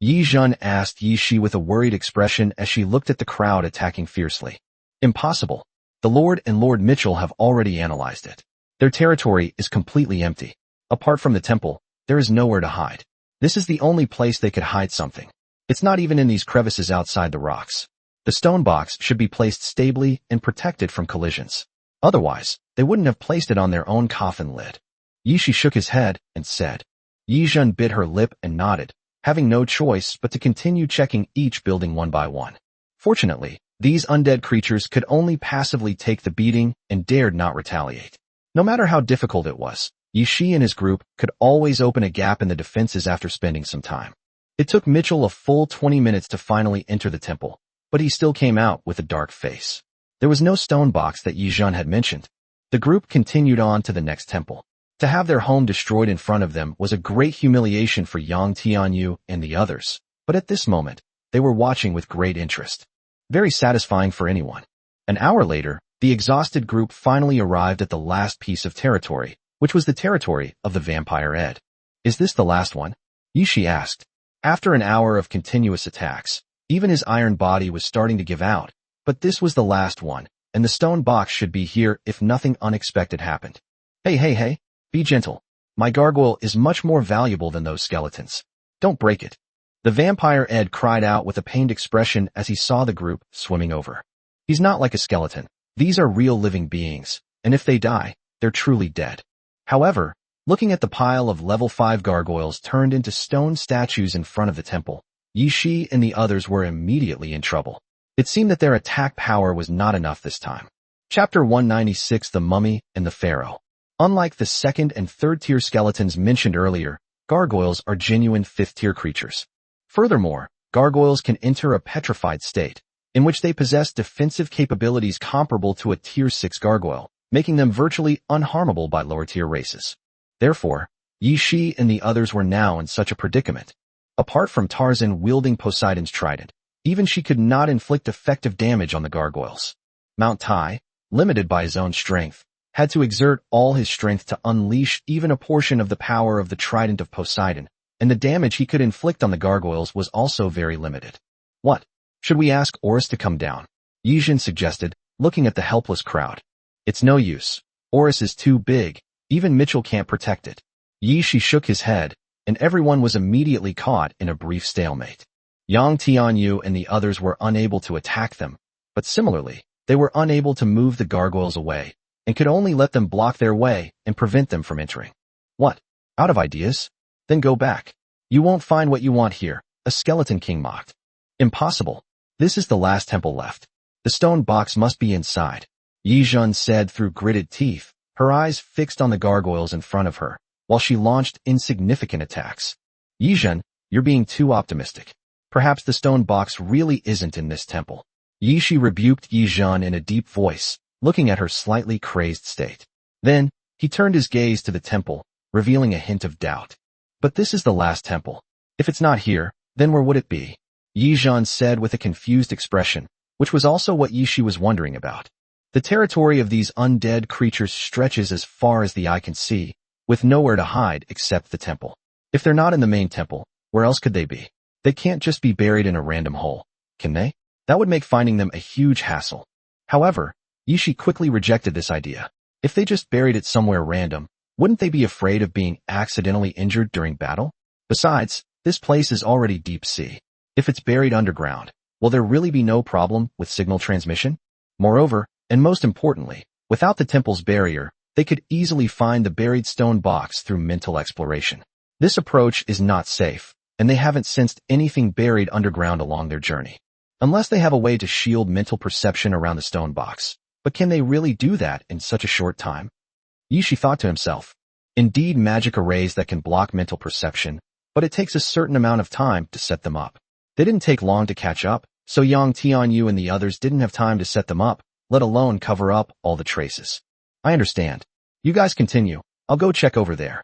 Yizhen asked Yishi with a worried expression as she looked at the crowd attacking fiercely. Impossible. The Lord and Lord Mitchell have already analyzed it. Their territory is completely empty. Apart from the temple, there is nowhere to hide. This is the only place they could hide something. It's not even in these crevices outside the rocks. The stone box should be placed stably and protected from collisions. Otherwise, they wouldn't have placed it on their own coffin lid. Yishi shook his head and said. Yizhen bit her lip and nodded, having no choice but to continue checking each building one by one. Fortunately, these undead creatures could only passively take the beating and dared not retaliate. No matter how difficult it was, Yishi and his group could always open a gap in the defenses after spending some time. It took Mitchell a full 20 minutes to finally enter the temple, but he still came out with a dark face. There was no stone box that Yizhen had mentioned. The group continued on to the next temple. To have their home destroyed in front of them was a great humiliation for Yang Tianyu and the others, but at this moment, they were watching with great interest. Very satisfying for anyone. An hour later, the exhausted group finally arrived at the last piece of territory, which was the territory of the vampire Ed. Is this the last one? Yishi asked. After an hour of continuous attacks, even his iron body was starting to give out, but this was the last one, and the stone box should be here if nothing unexpected happened. Hey, be gentle. My gargoyle is much more valuable than those skeletons. Don't break it. The vampire Ed cried out with a pained expression as he saw the group swimming over. He's not like a skeleton. These are real living beings, and if they die, they're truly dead. However, looking at the pile of level 5 gargoyles turned into stone statues in front of the temple, Yishi and the others were immediately in trouble. It seemed that their attack power was not enough this time. Chapter 196: The Mummy and the Pharaoh. Unlike the second and third tier skeletons mentioned earlier, gargoyles are genuine 5th tier creatures. Furthermore, gargoyles can enter a petrified state, in which they possess defensive capabilities comparable to a tier 6 gargoyle, making them virtually unharmable by lower tier races. Therefore, Yishi and the others were now in such a predicament. Apart from Tarzan wielding Poseidon's trident, even she could not inflict effective damage on the gargoyles. Mount Tai, limited by his own strength, had to exert all his strength to unleash even a portion of the power of the trident of Poseidon, and the damage he could inflict on the gargoyles was also very limited. What? Should we ask Oris to come down? Yijin suggested, looking at the helpless crowd. It's no use. Oris is too big. Even Mitchell can't protect it. Yishi shook his head, and everyone was immediately caught in a brief stalemate. Yang Tianyu and the others were unable to attack them, but similarly, they were unable to move the gargoyles away, and could only let them block their way and prevent them from entering. What? Out of ideas? Then go back. You won't find what you want here, a skeleton king mocked. Impossible. This is the last temple left. The stone box must be inside, Yijun said through gritted teeth, her eyes fixed on the gargoyles in front of her, while she launched insignificant attacks. Yijun, you're being too optimistic. Perhaps the stone box really isn't in this temple. Yishi rebuked Yijun in a deep voice, looking at her slightly crazed state. Then, he turned his gaze to the temple, revealing a hint of doubt. But this is the last temple. If it's not here, then where would it be? Yijun said with a confused expression, which was also what Yishi was wondering about. The territory of these undead creatures stretches as far as the eye can see, with nowhere to hide except the temple. If they're not in the main temple, where else could they be? They can't just be buried in a random hole, can they? That would make finding them a huge hassle. However, Yishi quickly rejected this idea. If they just buried it somewhere random, wouldn't they be afraid of being accidentally injured during battle? Besides, this place is already deep sea. If it's buried underground, will there really be no problem with signal transmission? Moreover, and most importantly, without the temple's barrier, they could easily find the buried stone box through mental exploration. This approach is not safe, and they haven't sensed anything buried underground along their journey. Unless they have a way to shield mental perception around the stone box. But can they really do that in such a short time? Yishi thought to himself. Indeed, magic arrays that can block mental perception, but it takes a certain amount of time to set them up. They didn't take long to catch up, so Yang Tianyu and the others didn't have time to set them up, let alone cover up all the traces. I understand. You guys continue. I'll go check over there.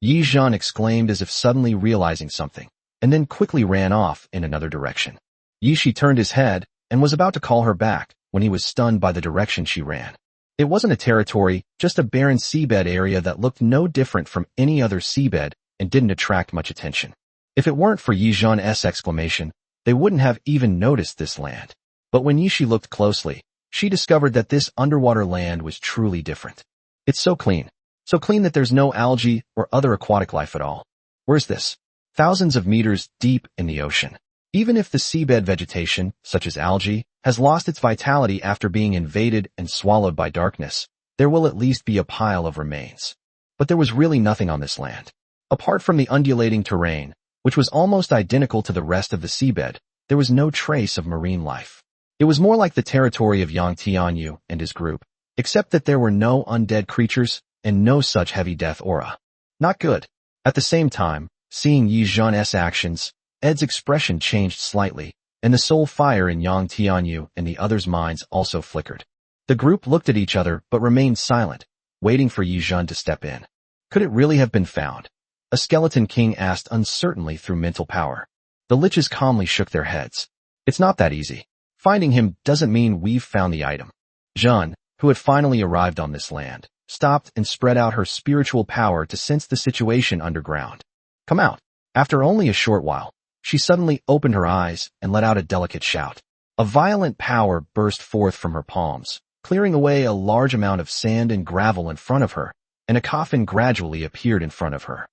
Yijun exclaimed as if suddenly realizing something, and then quickly ran off in another direction. Yishi turned his head and was about to call her back when he was stunned by the direction she ran. It wasn't a territory, just a barren seabed area that looked no different from any other seabed and didn't attract much attention. If it weren't for Yijun's exclamation, they wouldn't have even noticed this land. But when Yishi looked closely, she discovered that this underwater land was truly different. It's so clean that there's no algae or other aquatic life at all. Where's this? Thousands of meters deep in the ocean. Even if the seabed vegetation, such as algae, has lost its vitality after being invaded and swallowed by darkness, there will at least be a pile of remains. But there was really nothing on this land. Apart from the undulating terrain, which was almost identical to the rest of the seabed, there was no trace of marine life. It was more like the territory of Yang Tianyu and his group, except that there were no undead creatures and no such heavy death aura. Not good. At the same time, seeing Yijun's actions, Ed's expression changed slightly, and the soul fire in Yang Tianyu and the others' minds also flickered. The group looked at each other but remained silent, waiting for Yijun to step in. Could it really have been found? A skeleton king asked uncertainly through mental power. The liches calmly shook their heads. It's not that easy. Finding him doesn't mean we've found the item. Jun, who had finally arrived on this land, stopped and spread out her spiritual power to sense the situation underground. Come out. After only a short while, she suddenly opened her eyes and let out a delicate shout. A violent power burst forth from her palms, clearing away a large amount of sand and gravel in front of her, and a coffin gradually appeared in front of her.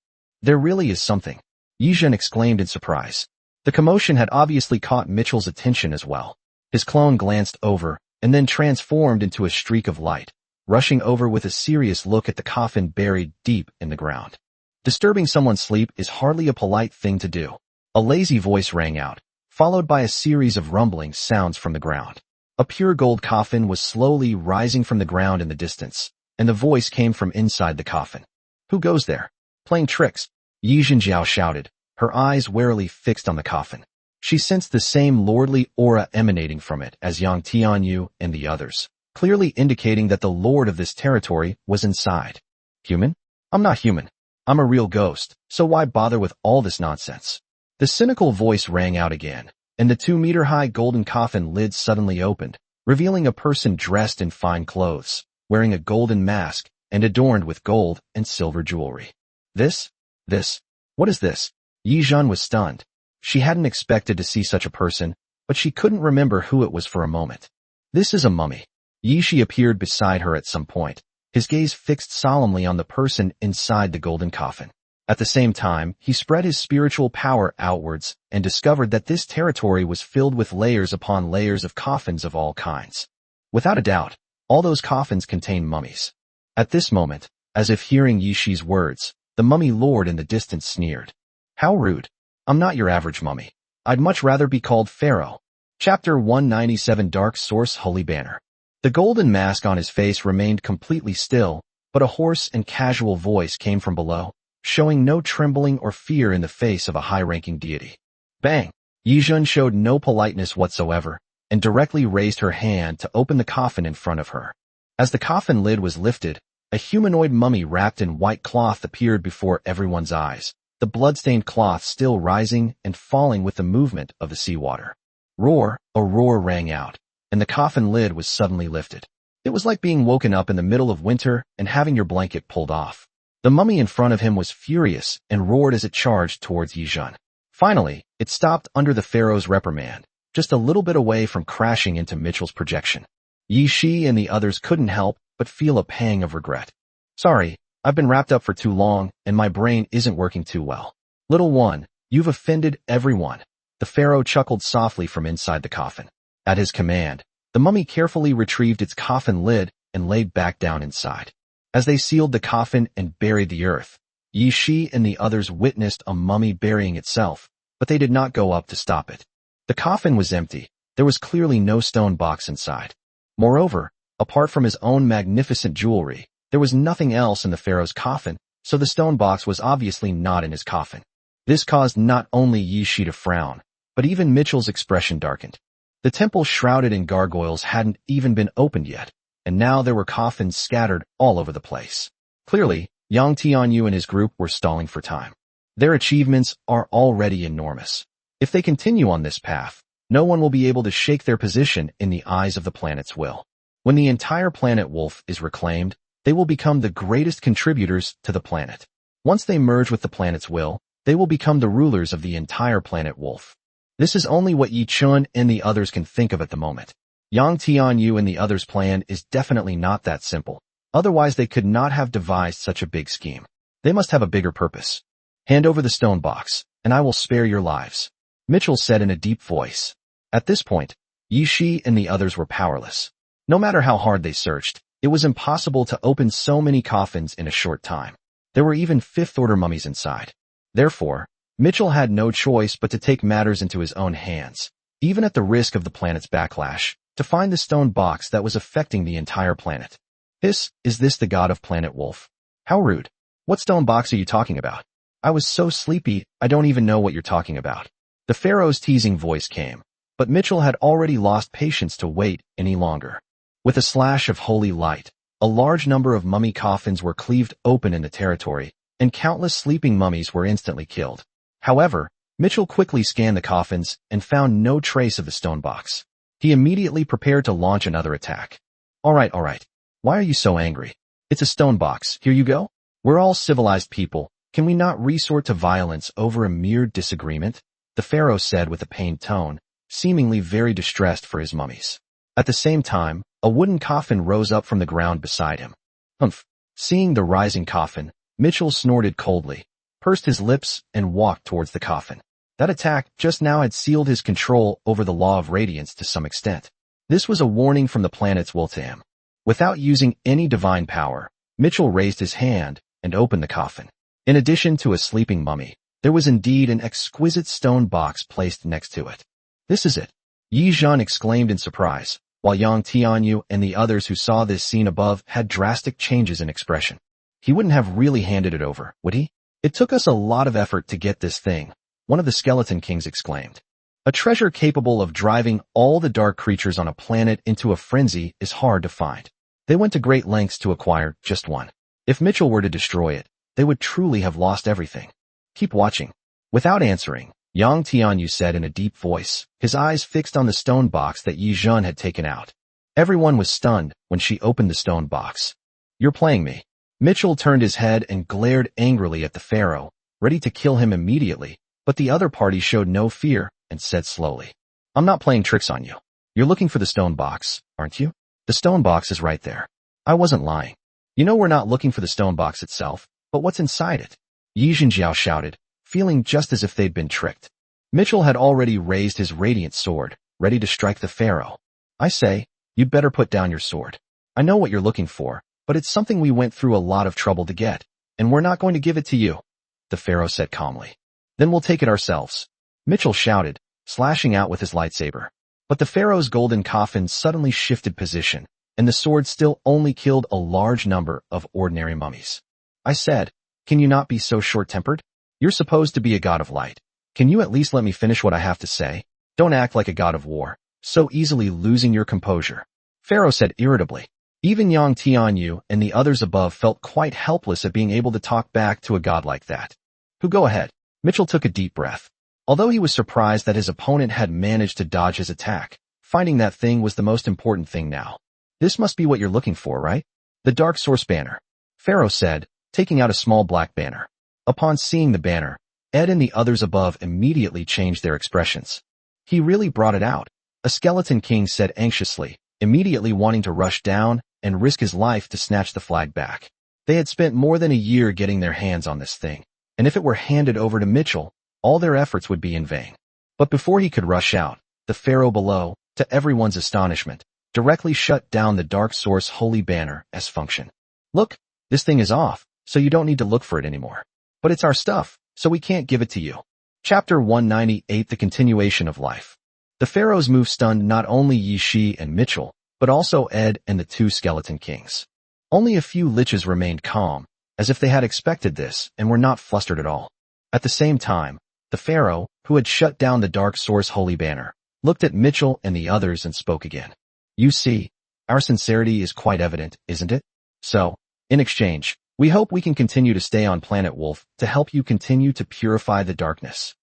There really is something, Yijun exclaimed in surprise. The commotion had obviously caught Mitchell's attention as well. His clone glanced over, and then transformed into a streak of light, rushing over with a serious look at the coffin buried deep in the ground. Disturbing someone's sleep is hardly a polite thing to do. A lazy voice rang out, followed by a series of rumbling sounds from the ground. A pure gold coffin was slowly rising from the ground in the distance, and the voice came from inside the coffin. Who goes there? Playing tricks, Yijun Jiao shouted, her eyes warily fixed on the coffin. She sensed the same lordly aura emanating from it as Yang Tianyu and the others, clearly indicating that the lord of this territory was inside. Human? I'm not human. I'm a real ghost, so why bother with all this nonsense? The cynical voice rang out again, and the 2-meter-high golden coffin lid suddenly opened, revealing a person dressed in fine clothes, wearing a golden mask, and adorned with gold and silver jewelry. What is this? Yijun was stunned. She hadn't expected to see such a person, but she couldn't remember who it was for a moment. This is a mummy. Yishi appeared beside her at some point, his gaze fixed solemnly on the person inside the golden coffin. At the same time, he spread his spiritual power outwards and discovered that this territory was filled with layers upon layers of coffins of all kinds. Without a doubt, all those coffins contained mummies. At this moment, as if hearing Yishi's words, the mummy lord in the distance sneered. How rude. I'm not your average mummy. I'd much rather be called Pharaoh. Chapter 197 Dark Source Holy Banner. The golden mask on his face remained completely still, but a hoarse and casual voice came from below, showing no trembling or fear in the face of a high-ranking deity. Bang! Yijun showed no politeness whatsoever, and directly raised her hand to open the coffin in front of her. As the coffin lid was lifted, a humanoid mummy wrapped in white cloth appeared before everyone's eyes, the blood-stained cloth still rising and falling with the movement of the seawater. Roar! A roar rang out, and the coffin lid was suddenly lifted. It was like being woken up in the middle of winter and having your blanket pulled off. The mummy in front of him was furious and roared as it charged towards Yijun. Finally, it stopped under the pharaoh's reprimand, just a little bit away from crashing into Mitchell's projection. Yi Shi and the others couldn't help but feel a pang of regret. Sorry, I've been wrapped up for too long and my brain isn't working too well. Little one, you've offended everyone. The pharaoh chuckled softly from inside the coffin. At his command, the mummy carefully retrieved its coffin lid and laid back down inside. As they sealed the coffin and buried the earth, Yi Shi and the others witnessed a mummy burying itself, but they did not go up to stop it. The coffin was empty. There was clearly no stone box inside. Moreover, apart from his own magnificent jewelry, there was nothing else in the pharaoh's coffin, so the stone box was obviously not in his coffin. This caused not only Yi Shi to frown, but even Mitchell's expression darkened. The temple shrouded in gargoyles hadn't even been opened yet, and now there were coffins scattered all over the place. Clearly, Yang Tianyu and his group were stalling for time. Their achievements are already enormous. If they continue on this path, no one will be able to shake their position in the eyes of the planet's will. When the entire planet Wolf is reclaimed, they will become the greatest contributors to the planet. Once they merge with the planet's will, they will become the rulers of the entire planet Wolf. This is only what Yi Chun and the others can think of at the moment. Yang Tianyu and the others' plan is definitely not that simple. Otherwise they could not have devised such a big scheme. They must have a bigger purpose. Hand over the stone box, and I will spare your lives, Mitchell said in a deep voice. At this point, Yi Shi and the others were powerless. No matter how hard they searched, it was impossible to open so many coffins in a short time. There were even fifth-order mummies inside. Therefore, Mitchell had no choice but to take matters into his own hands, even at the risk of the planet's backlash, to find the stone box that was affecting the entire planet. Is this the god of Planet Wolf? How rude. What stone box are you talking about? I was so sleepy, I don't even know what you're talking about. The pharaoh's teasing voice came, but Mitchell had already lost patience to wait any longer. With a slash of holy light, a large number of mummy coffins were cleaved open in the territory, and countless sleeping mummies were instantly killed. However, Mitchell quickly scanned the coffins and found no trace of the stone box. He immediately prepared to launch another attack. All right. Why are you so angry? It's a stone box, here you go. We're all civilized people. Can we not resort to violence over a mere disagreement? The pharaoh said with a pained tone, seemingly very distressed for his mummies. At the same time, a wooden coffin rose up from the ground beside him. Humph! Seeing the rising coffin, Mitchell snorted coldly, pursed his lips, and walked towards the coffin. That attack just now had sealed his control over the law of radiance to some extent. This was a warning from the planet's will to him. Without using any divine power, Mitchell raised his hand and opened the coffin. In addition to a sleeping mummy, there was indeed an exquisite stone box placed next to it. This is it, Yi Zhan exclaimed in surprise, while Yang Tianyu and the others who saw this scene above had drastic changes in expression. He wouldn't have really handed it over, would he? It took us a lot of effort to get this thing, one of the skeleton kings exclaimed. A treasure capable of driving all the dark creatures on a planet into a frenzy is hard to find. They went to great lengths to acquire just one. If Mitchell were to destroy it, they would truly have lost everything. Keep watching. Without answering, Yang Tianyu said in a deep voice, his eyes fixed on the stone box that Yi Zhan had taken out. Everyone was stunned when she opened the stone box. You're playing me. Mitchell turned his head and glared angrily at the pharaoh, ready to kill him immediately, but the other party showed no fear and said slowly, I'm not playing tricks on you. You're looking for the stone box, aren't you? The stone box is right there. I wasn't lying. You know we're not looking for the stone box itself, but what's inside it? Yi Zhenjiao shouted, feeling just as if they'd been tricked. Mitchell had already raised his radiant sword, ready to strike the pharaoh. I say, you'd better put down your sword. I know what you're looking for, but it's something we went through a lot of trouble to get, and we're not going to give it to you, the pharaoh said calmly. Then we'll take it ourselves, Mitchell shouted, slashing out with his lightsaber. But the pharaoh's golden coffin suddenly shifted position, and the sword still only killed a large number of ordinary mummies. I said, can you not be so short-tempered? You're supposed to be a god of light. Can you at least let me finish what I have to say? Don't act like a god of war, so easily losing your composure, Pharaoh said irritably. Even Yang Tianyu and the others above felt quite helpless at being able to talk back to a god like that. Who go ahead? Mitchell took a deep breath. Although he was surprised that his opponent had managed to dodge his attack, finding that thing was the most important thing now. This must be what you're looking for, right? The Dark Source banner, Pharaoh said, taking out a small black banner. Upon seeing the banner, Ed and the others above immediately changed their expressions. He really brought it out, a skeleton king said anxiously, immediately wanting to rush down and risk his life to snatch the flag back. They had spent more than a year getting their hands on this thing, and if it were handed over to Mitchell, all their efforts would be in vain. But before he could rush out, the pharaoh below, to everyone's astonishment, directly shut down the Dark Source holy banner as function. Look, this thing is off, so you don't need to look for it anymore. But it's our stuff, so we can't give it to you. Chapter 198 The Continuation of Life. The pharaoh's move stunned not only Yi Shi and Mitchell, but also Ed and the two skeleton kings. Only a few liches remained calm, as if they had expected this and were not flustered at all. At the same time, the pharaoh, who had shut down the Dark Source holy banner, looked at Mitchell and the others and spoke again. You see, our sincerity is quite evident, isn't it? So, in exchange, we hope we can continue to stay on Planet Wolf to help you continue to purify the darkness.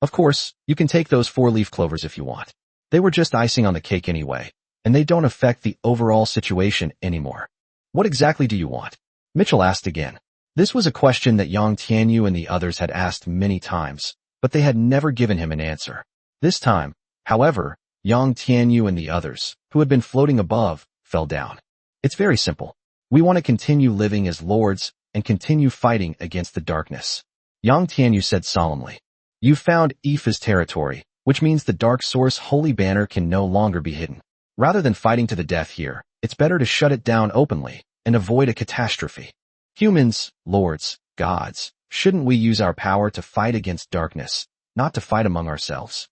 Of course, you can take those 4-leaf clovers if you want. They were just icing on the cake anyway, and they don't affect the overall situation anymore. What exactly do you want? Mitchell asked again. This was a question that Yang Tianyu and the others had asked many times, but they had never given him an answer. This time, however, Yang Tianyu and the others, who had been floating above, fell down. It's very simple. We want to continue living as lords and continue fighting against the darkness, Yang Tianyu said solemnly. You found Aoife's territory, which means the Dark Source holy banner can no longer be hidden. Rather than fighting to the death here, it's better to shut it down openly and avoid a catastrophe. Humans, lords, gods, shouldn't we use our power to fight against darkness, not to fight among ourselves?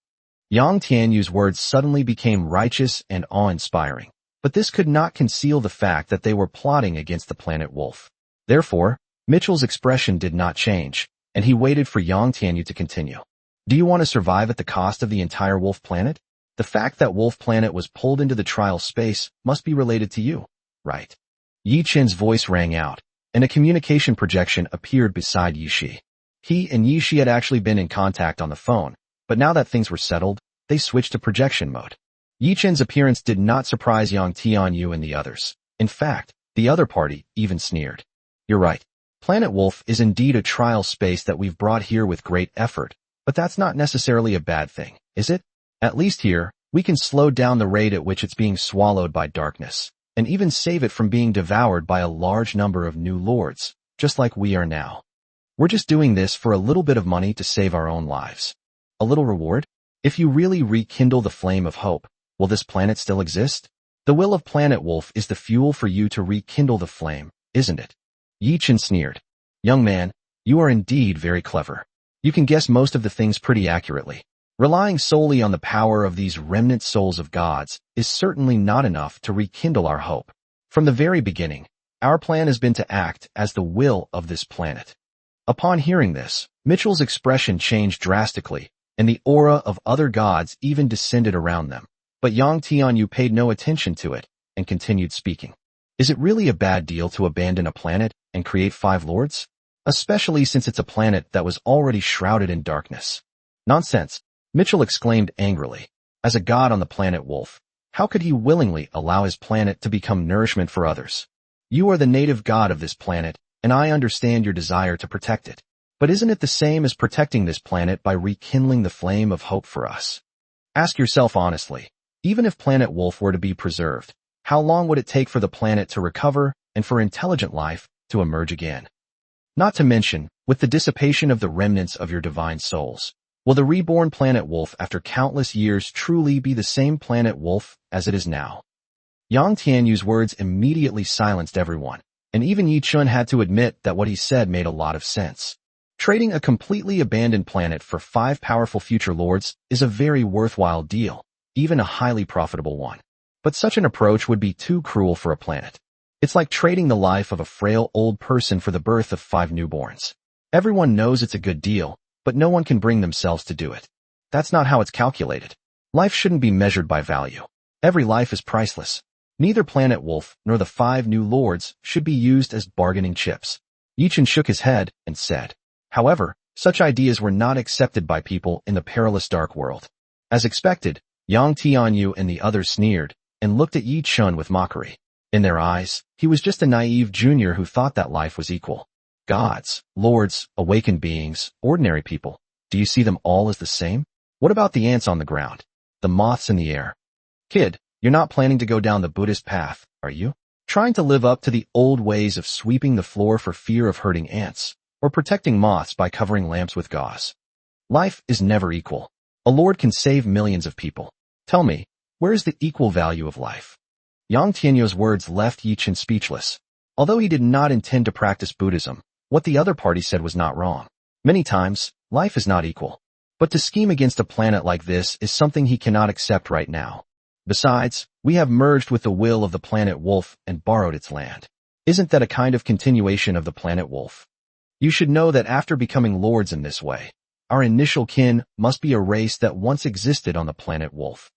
Yang Tianyu's words suddenly became righteous and awe-inspiring, but this could not conceal the fact that they were plotting against the planet Wolf. Therefore, Mitchell's expression did not change, and he waited for Yang Tianyu to continue. Do you want to survive at the cost of the entire Wolf planet? The fact that Wolf Planet was pulled into the trial space must be related to you, right? Yi Chen's voice rang out, and a communication projection appeared beside Yi Shi. He and Yi Shi had actually been in contact on the phone, but now that things were settled, they switched to projection mode. Yi Chen's appearance did not surprise Yang Tianyu and the others. In fact, the other party even sneered. You're right. Planet Wolf is indeed a trial space that we've brought here with great effort, but that's not necessarily a bad thing, is it? At least here, we can slow down the rate at which it's being swallowed by darkness, and even save it from being devoured by a large number of new lords, just like we are now. We're just doing this for a little bit of money to save our own lives. A little reward? If you really rekindle the flame of hope, will this planet still exist? The will of Planet Wolf is the fuel for you to rekindle the flame, isn't it? Yi Chen sneered. Young man, you are indeed very clever. You can guess most of the things pretty accurately. Relying solely on the power of these remnant souls of gods is certainly not enough to rekindle our hope. From the very beginning, our plan has been to act as the will of this planet. Upon hearing this, Mitchell's expression changed drastically, and the aura of other gods even descended around them. But Yang Tianyu paid no attention to it and continued speaking. Is it really a bad deal to abandon a planet and create 5 lords? Especially since it's a planet that was already shrouded in darkness. Nonsense, Mitchell exclaimed angrily. As a god on the planet Wolf, how could he willingly allow his planet to become nourishment for others? You are the native god of this planet, and I understand your desire to protect it. But isn't it the same as protecting this planet by rekindling the flame of hope for us? Ask yourself honestly, even if Planet Wolf were to be preserved, how long would it take for the planet to recover and for intelligent life to emerge again? Not to mention, with the dissipation of the remnants of your divine souls, will the reborn Planet Wolf after countless years truly be the same Planet Wolf as it is now? Yang Tianyu's words immediately silenced everyone, and even Yi Chun had to admit that what he said made a lot of sense. Trading a completely abandoned planet for 5 powerful future lords is a very worthwhile deal, even a highly profitable one. But such an approach would be too cruel for a planet. It's like trading the life of a frail old person for the birth of 5 newborns. Everyone knows it's a good deal, but no one can bring themselves to do it. That's not how it's calculated. Life shouldn't be measured by value. Every life is priceless. Neither Planet Wolf nor the 5 new lords should be used as bargaining chips. Yi Chun shook his head and said, however, such ideas were not accepted by people in the perilous dark world. As expected, Yang Tianyu and the others sneered and looked at Yi Chun with mockery. In their eyes, he was just a naive junior who thought that life was equal. Gods, lords, awakened beings, ordinary people. Do you see them all as the same? What about the ants on the ground? The moths in the air? Kid, you're not planning to go down the Buddhist path, are you? Trying to live up to the old ways of sweeping the floor for fear of hurting ants, or protecting moths by covering lamps with gauze. Life is never equal. A lord can save millions of people. Tell me, where is the equal value of life? Yang Tianyu's words left Yi Chun speechless. Although he did not intend to practice Buddhism, what the other party said was not wrong. Many times, life is not equal. But to scheme against a planet like this is something he cannot accept right now. Besides, we have merged with the will of the Planet Wolf and borrowed its land. Isn't that a kind of continuation of the Planet Wolf? You should know that after becoming lords in this way, our initial kin must be a race that once existed on the Planet Wolf.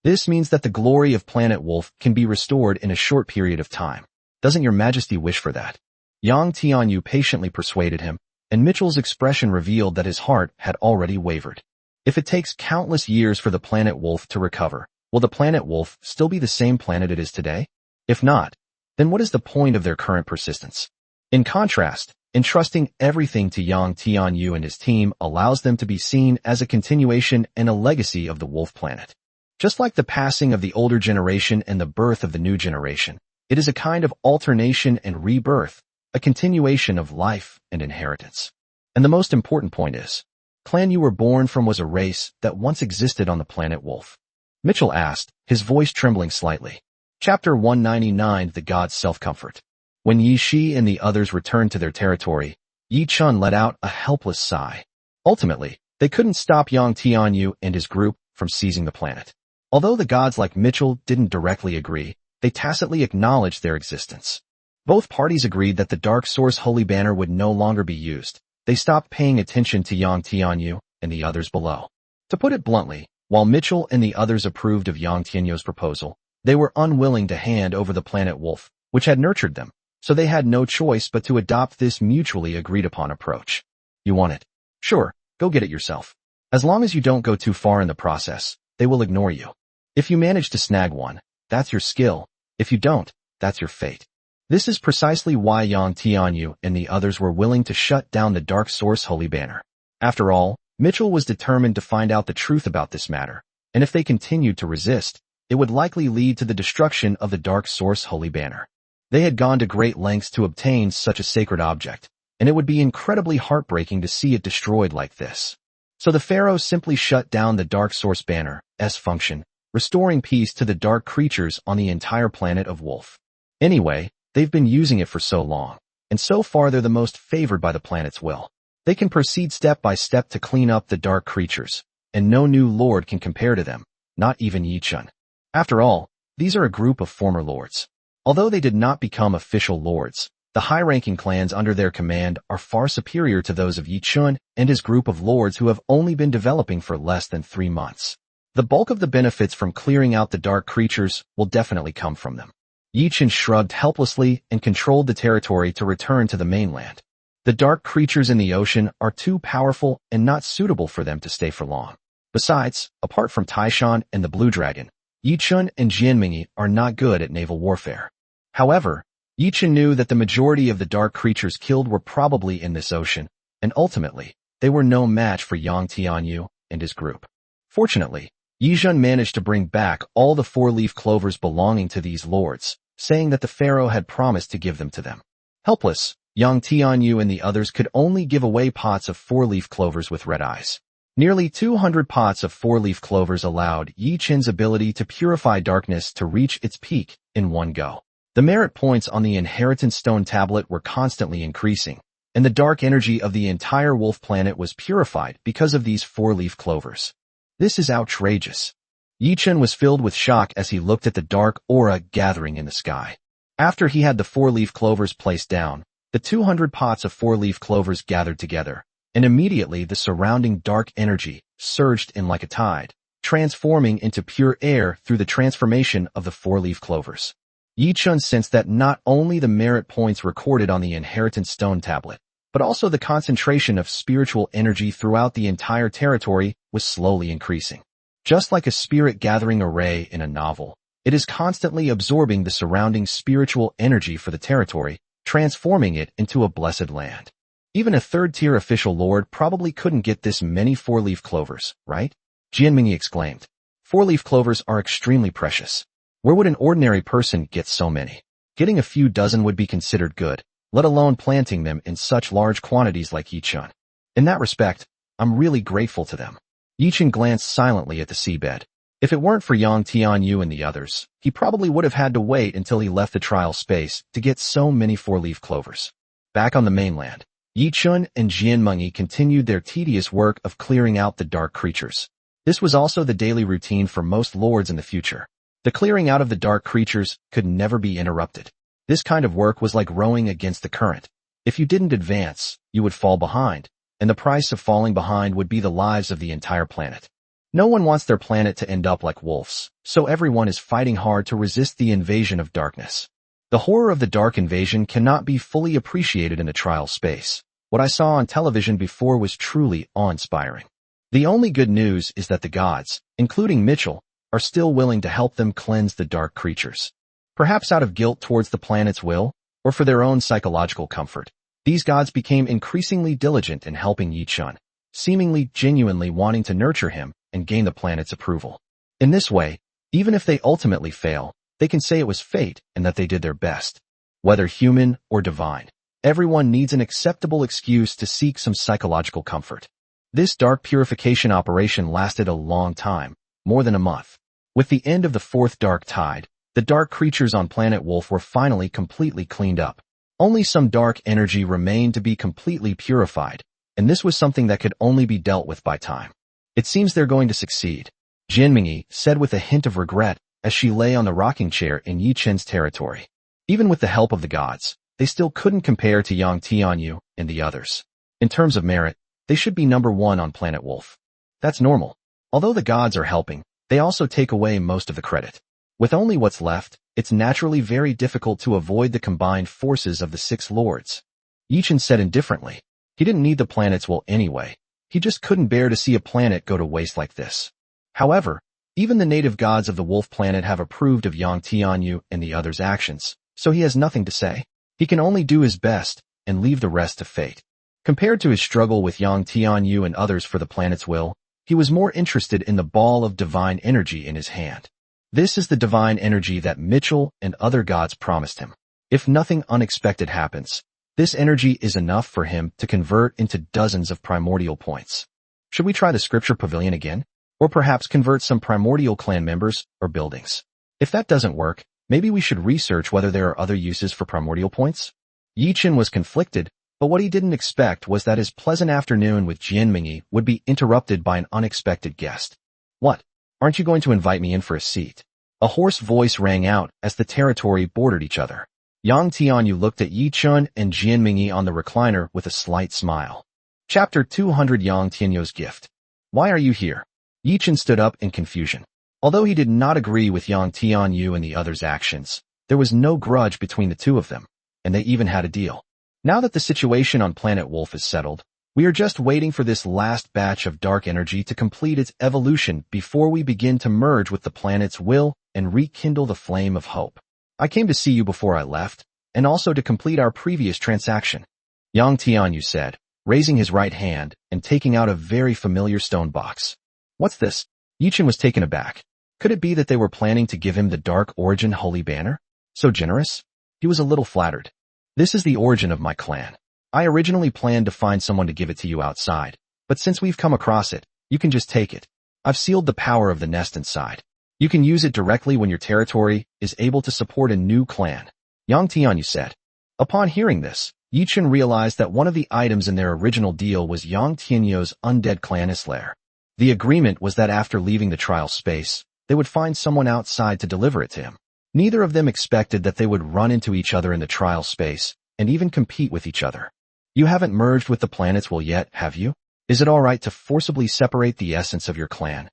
This means that the glory of Planet Wolf can be restored in a short period of time. Doesn't your majesty wish for that? Yang Tianyu patiently persuaded him, and Mitchell's expression revealed that his heart had already wavered. If it takes countless years for the Planet Wolf to recover, will the Planet Wolf still be the same planet it is today? If not, then what is the point of their current persistence? In contrast, entrusting everything to Yang Tianyu and his team allows them to be seen as a continuation and a legacy of the Wolf Planet. Just like the passing of the older generation and the birth of the new generation, it is a kind of alternation and rebirth, a continuation of life and inheritance. And the most important point is, clan you were born from was a race that once existed on the Planet Wolf. Mitchell asked, his voice trembling slightly. Chapter 199, The God's Self-Comfort. When Yi Shi and the others returned to their territory, Yi Chun let out a helpless sigh. Ultimately, they couldn't stop Yang Tianyu and his group from seizing the planet. Although the gods like Mitchell didn't directly agree, they tacitly acknowledged their existence. Both parties agreed that the Dark Source Holy Banner would no longer be used. They stopped paying attention to Yang Tianyu and the others below. To put it bluntly, while Mitchell and the others approved of Yang Tianyu's proposal, they were unwilling to hand over the Planet Wolf, which had nurtured them, so they had no choice but to adopt this mutually agreed-upon approach. You want it? Sure, go get it yourself. As long as you don't go too far in the process, they will ignore you. If you manage to snag one, that's your skill. If you don't, that's your fate. This is precisely why Yang Tianyu and the others were willing to shut down the Dark Source Holy Banner. After all, Mitchell was determined to find out the truth about this matter, and if they continued to resist, it would likely lead to the destruction of the Dark Source Holy Banner. They had gone to great lengths to obtain such a sacred object, and it would be incredibly heartbreaking to see it destroyed like this. So the Pharaoh simply shut down the Dark Source Banner's function, restoring peace to the dark creatures on the entire planet of Wolf. Anyway, they've been using it for so long, and so far they're the most favored by the planet's will. They can proceed step by step to clean up the dark creatures, and no new lord can compare to them, not even Yi Chun. After all, these are a group of former lords. Although they did not become official lords, the high-ranking clans under their command are far superior to those of Yi Chun and his group of lords who have only been developing for less than 3 months. The bulk of the benefits from clearing out the dark creatures will definitely come from them. Yi Chun shrugged helplessly and controlled the territory to return to the mainland. The dark creatures in the ocean are too powerful and not suitable for them to stay for long. Besides, apart from Taishan and the Blue Dragon, Yi Chun and Jianmingyi are not good at naval warfare. However, Yi Chun knew that the majority of the dark creatures killed were probably in this ocean, and ultimately, they were no match for Yang Tianyu and his group. Fortunately, Yizhen managed to bring back all the four-leaf clovers belonging to these lords, saying that the pharaoh had promised to give them to them. Helpless, Yang Tianyu and the others could only give away pots of four-leaf clovers with red eyes. Nearly 200 pots of four-leaf clovers allowed Yi Qin's ability to purify darkness to reach its peak in one go. The merit points on the inheritance stone tablet were constantly increasing, and the dark energy of the entire wolf planet was purified because of these four-leaf clovers. This is outrageous. Yi Qin was filled with shock as he looked at the dark aura gathering in the sky. After he had the four-leaf clovers placed down, the 200 pots of four-leaf clovers gathered together, and immediately the surrounding dark energy surged in like a tide, transforming into pure air through the transformation of the four-leaf clovers. Yi Qin sensed that not only the merit points recorded on the inheritance stone tablet, but also the concentration of spiritual energy throughout the entire territory was slowly increasing. Just like a spirit gathering array in a novel, it is constantly absorbing the surrounding spiritual energy for the territory, transforming it into a blessed land. Even a third-tier official lord probably couldn't get this many four-leaf clovers, right? Jianming exclaimed. Four-leaf clovers are extremely precious. Where would an ordinary person get so many? Getting a few dozen would be considered good, let alone planting them in such large quantities like Yi Qin. In that respect, I'm really grateful to them. Yi Qin glanced silently at the seabed. If it weren't for Yang Tianyu and the others, he probably would have had to wait until he left the trial space to get so many four-leaf clovers. Back on the mainland, Yi Qin and Jianmeng continued their tedious work of clearing out the dark creatures. This was also the daily routine for most lords in the future. The clearing out of the dark creatures could never be interrupted. This kind of work was like rowing against the current. If you didn't advance, you would fall behind, and the price of falling behind would be the lives of the entire planet. No one wants their planet to end up like wolves, so everyone is fighting hard to resist the invasion of darkness. The horror of the dark invasion cannot be fully appreciated in a trial space. What I saw on television before was truly awe-inspiring. The only good news is that the gods, including Mitchell, are still willing to help them cleanse the dark creatures. Perhaps out of guilt towards the planet's will, or for their own psychological comfort, these gods became increasingly diligent in helping Yi Qin, seemingly genuinely wanting to nurture him and gain the planet's approval. In this way, even if they ultimately fail, they can say it was fate and that they did their best. Whether human or divine, everyone needs an acceptable excuse to seek some psychological comfort. This dark purification operation lasted a long time, more than a month. With the end of the fourth dark tide, the dark creatures on Planet Wolf were finally completely cleaned up. Only some dark energy remained to be completely purified, and this was something that could only be dealt with by time. It seems they're going to succeed, Jianming said with a hint of regret as she lay on the rocking chair in Yi Qin's territory. Even with the help of the gods, they still couldn't compare to Yang Tianyu and the others. In terms of merit, they should be number one on Planet Wolf. That's normal. Although the gods are helping, they also take away most of the credit. With only what's left, it's naturally very difficult to avoid the combined forces of the six lords. Yi Qin said indifferently. He didn't need the planet's will anyway. He just couldn't bear to see a planet go to waste like this. However, even the native gods of the wolf planet have approved of Yang Tianyu and the others' actions, so he has nothing to say. He can only do his best and leave the rest to fate. Compared to his struggle with Yang Tianyu and others for the planet's will, he was more interested in the ball of divine energy in his hand. This is the divine energy that Mitchell and other gods promised him. If nothing unexpected happens, this energy is enough for him to convert into dozens of primordial points. Should we try the scripture pavilion again? Or perhaps convert some primordial clan members or buildings? If that doesn't work, maybe we should research whether there are other uses for primordial points? Yi Qin was conflicted, but what he didn't expect was that his pleasant afternoon with Jianming would be interrupted by an unexpected guest. What? Aren't you going to invite me in for a seat? A hoarse voice rang out as the territory bordered each other. Yang Tianyu looked at Yi Qin and Jianming on the recliner with a slight smile. Chapter 200 Yang Tianyu's Gift. Why are you here? Yi Qin stood up in confusion. Although he did not agree with Yang Tianyu and the others' actions, there was no grudge between the two of them, and they even had a deal. Now that the situation on Planet Wolf is settled, we are just waiting for this last batch of dark energy to complete its evolution before we begin to merge with the planet's will and rekindle the flame of hope. I came to see you before I left, and also to complete our previous transaction, Yang Tianyu said, raising his right hand and taking out a very familiar stone box. What's this? Yichen was taken aback. Could it be that they were planning to give him the Dark Origin Holy Banner? So generous? He was a little flattered. This is the origin of my clan. I originally planned to find someone to give it to you outside, but since we've come across it, you can just take it. I've sealed the power of the nest inside. You can use it directly when your territory is able to support a new clan. Yang Tianyu said. Upon hearing this, Yichen realized that one of the items in their original deal was Yang Tianyu's undead clan's lair. The agreement was that after leaving the trial space, they would find someone outside to deliver it to him. Neither of them expected that they would run into each other in the trial space and even compete with each other. You haven't merged with the planet's will yet, have you? Is it all right to forcibly separate the essence of your clan?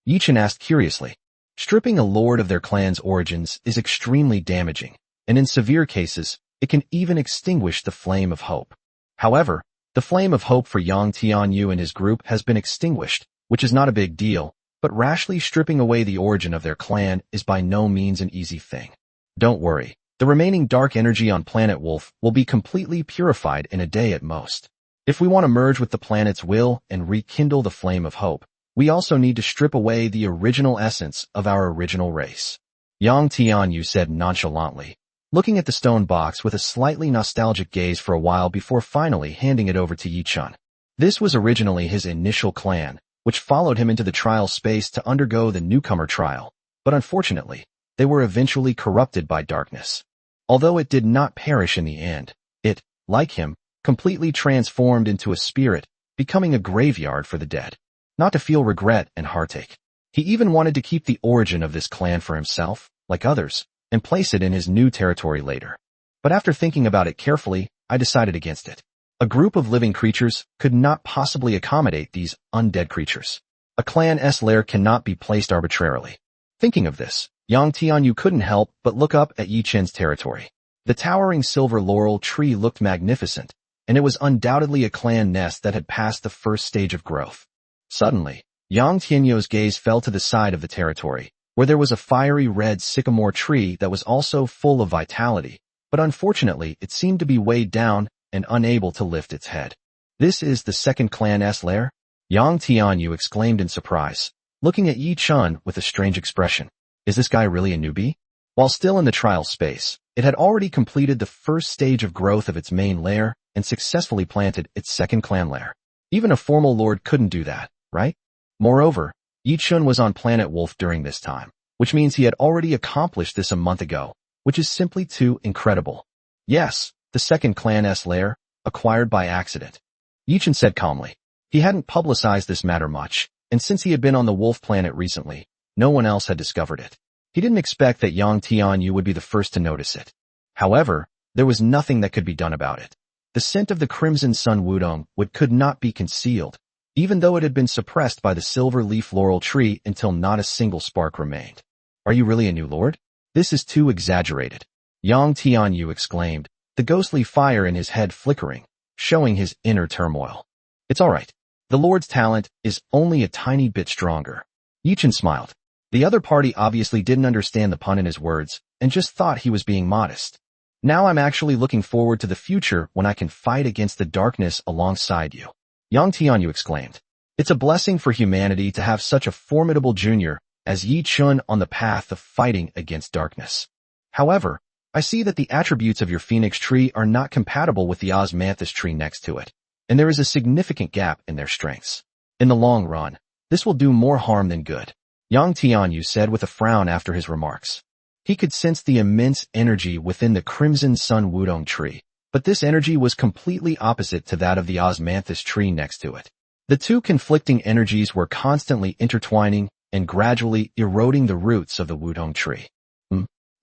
Yichen asked curiously. Stripping a lord of their clan's origins is extremely damaging, and in severe cases, it can even extinguish the flame of hope. However, the flame of hope for Yang Tianyu and his group has been extinguished, which is not a big deal, but rashly stripping away the origin of their clan is by no means an easy thing. Don't worry, the remaining dark energy on Planet Wolf will be completely purified in a day at most. If we want to merge with the planet's will and rekindle the flame of hope, we also need to strip away the original essence of our original race. Yang Tianyu said nonchalantly, looking at the stone box with a slightly nostalgic gaze for a while before finally handing it over to Yichen. This was originally his initial clan, which followed him into the trial space to undergo the newcomer trial, but unfortunately, they were eventually corrupted by darkness. Although it did not perish in the end, it, like him, completely transformed into a spirit, becoming a graveyard for the dead. Not to feel regret and heartache. He even wanted to keep the origin of this clan for himself, like others, and place it in his new territory later. But after thinking about it carefully, I decided against it. A group of living creatures could not possibly accommodate these undead creatures. A clan's lair cannot be placed arbitrarily. Thinking of this, Yang Tianyu couldn't help but look up at Yichen's territory. The towering silver laurel tree looked magnificent, and it was undoubtedly a clan nest that had passed the first stage of growth. Suddenly, Yang Tianyu's gaze fell to the side of the territory, where there was a fiery red sycamore tree that was also full of vitality, but unfortunately it seemed to be weighed down and unable to lift its head. This is the second clan's lair? Yang Tianyu exclaimed in surprise, looking at Yichen with a strange expression. Is this guy really a newbie? While still in the trial space, it had already completed the first stage of growth of its main lair and successfully planted its second clan lair. Even a formal lord couldn't do that, right? Moreover, Yichen was on Planet Wolf during this time, which means he had already accomplished this a month ago, which is simply too incredible. Yes, the second clan's lair, acquired by accident. Yichen said calmly. He hadn't publicized this matter much, and since he had been on the Wolf planet recently, no one else had discovered it. He didn't expect that Yang Tianyu would be the first to notice it. However, there was nothing that could be done about it. The scent of the Crimson Sun Wudong could not be concealed, even though it had been suppressed by the silver leaf laurel tree until not a single spark remained. Are you really a new lord? This is too exaggerated. Yang Tianyu exclaimed, the ghostly fire in his head flickering, showing his inner turmoil. It's all right. The lord's talent is only a tiny bit stronger. Yichen smiled. The other party obviously didn't understand the pun in his words and just thought he was being modest. Now I'm actually looking forward to the future when I can fight against the darkness alongside you. Yang Tianyu exclaimed. It's a blessing for humanity to have such a formidable junior as Yichen on the path of fighting against darkness. However, I see that the attributes of your phoenix tree are not compatible with the osmanthus tree next to it, and there is a significant gap in their strengths. In the long run, this will do more harm than good, Yang Tianyu said with a frown after his remarks. He could sense the immense energy within the Crimson Sun Wudong tree, but this energy was completely opposite to that of the osmanthus tree next to it. The two conflicting energies were constantly intertwining and gradually eroding the roots of the Wudong tree.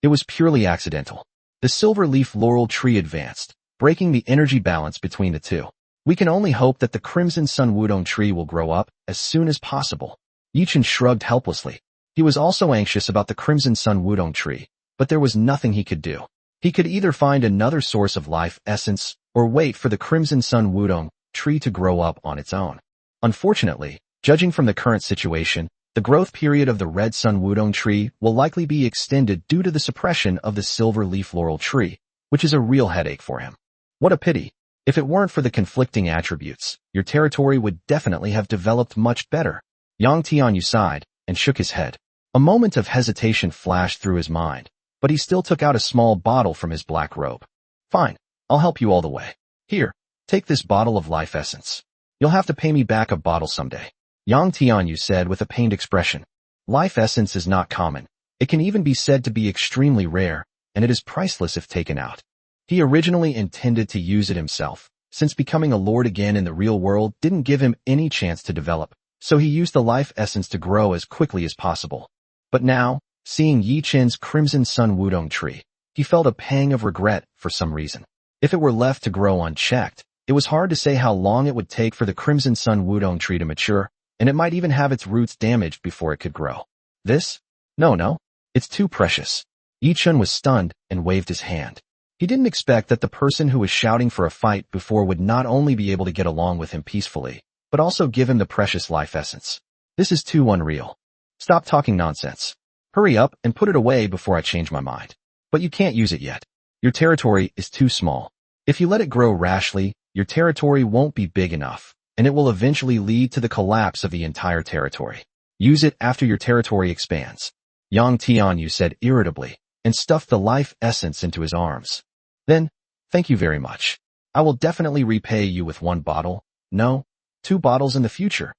It was purely accidental. The silver leaf laurel tree advanced, breaking the energy balance between the two. We can only hope that the Crimson Sun Wudong tree will grow up as soon as possible. Yichen shrugged helplessly. He was also anxious about the Crimson Sun Wudong tree, but there was nothing he could do. He could either find another source of life essence or wait for the Crimson Sun Wudong tree to grow up on its own. Unfortunately, judging from the current situation, the growth period of the Red Sun Wudong tree will likely be extended due to the suppression of the silver leaf laurel tree, which is a real headache for him. What a pity. If it weren't for the conflicting attributes, your territory would definitely have developed much better. Yang Tianyu sighed, and shook his head. A moment of hesitation flashed through his mind, but he still took out a small bottle from his black robe. Fine, I'll help you all the way. Here, take this bottle of life essence. You'll have to pay me back a bottle someday. Yang Tianyu said with a pained expression. Life essence is not common. It can even be said to be extremely rare, and it is priceless if taken out. He originally intended to use it himself, since becoming a lord again in the real world didn't give him any chance to develop, so he used the life essence to grow as quickly as possible. But now, seeing Yi Chen's Crimson Sun Wudong tree, he felt a pang of regret for some reason. If it were left to grow unchecked, it was hard to say how long it would take for the Crimson Sun Wudong tree to mature, and it might even have its roots damaged before it could grow. This? No, it's too precious. Yi Chen was stunned and waved his hand. He didn't expect that the person who was shouting for a fight before would not only be able to get along with him peacefully, but also give him the precious life essence. This is too unreal. Stop talking nonsense. Hurry up and put it away before I change my mind. But you can't use it yet. Your territory is too small. If you let it grow rashly, your territory won't be big enough, and it will eventually lead to the collapse of the entire territory. Use it after your territory expands. Yang Tianyu said irritably, and stuffed the life essence into his arms. Then, thank you very much. I will definitely repay you with 1 bottle, no, 2 bottles in the future.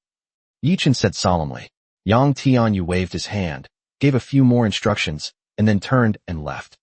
Yi Chen said solemnly. Yang Tianyu waved his hand, gave a few more instructions, and then turned and left.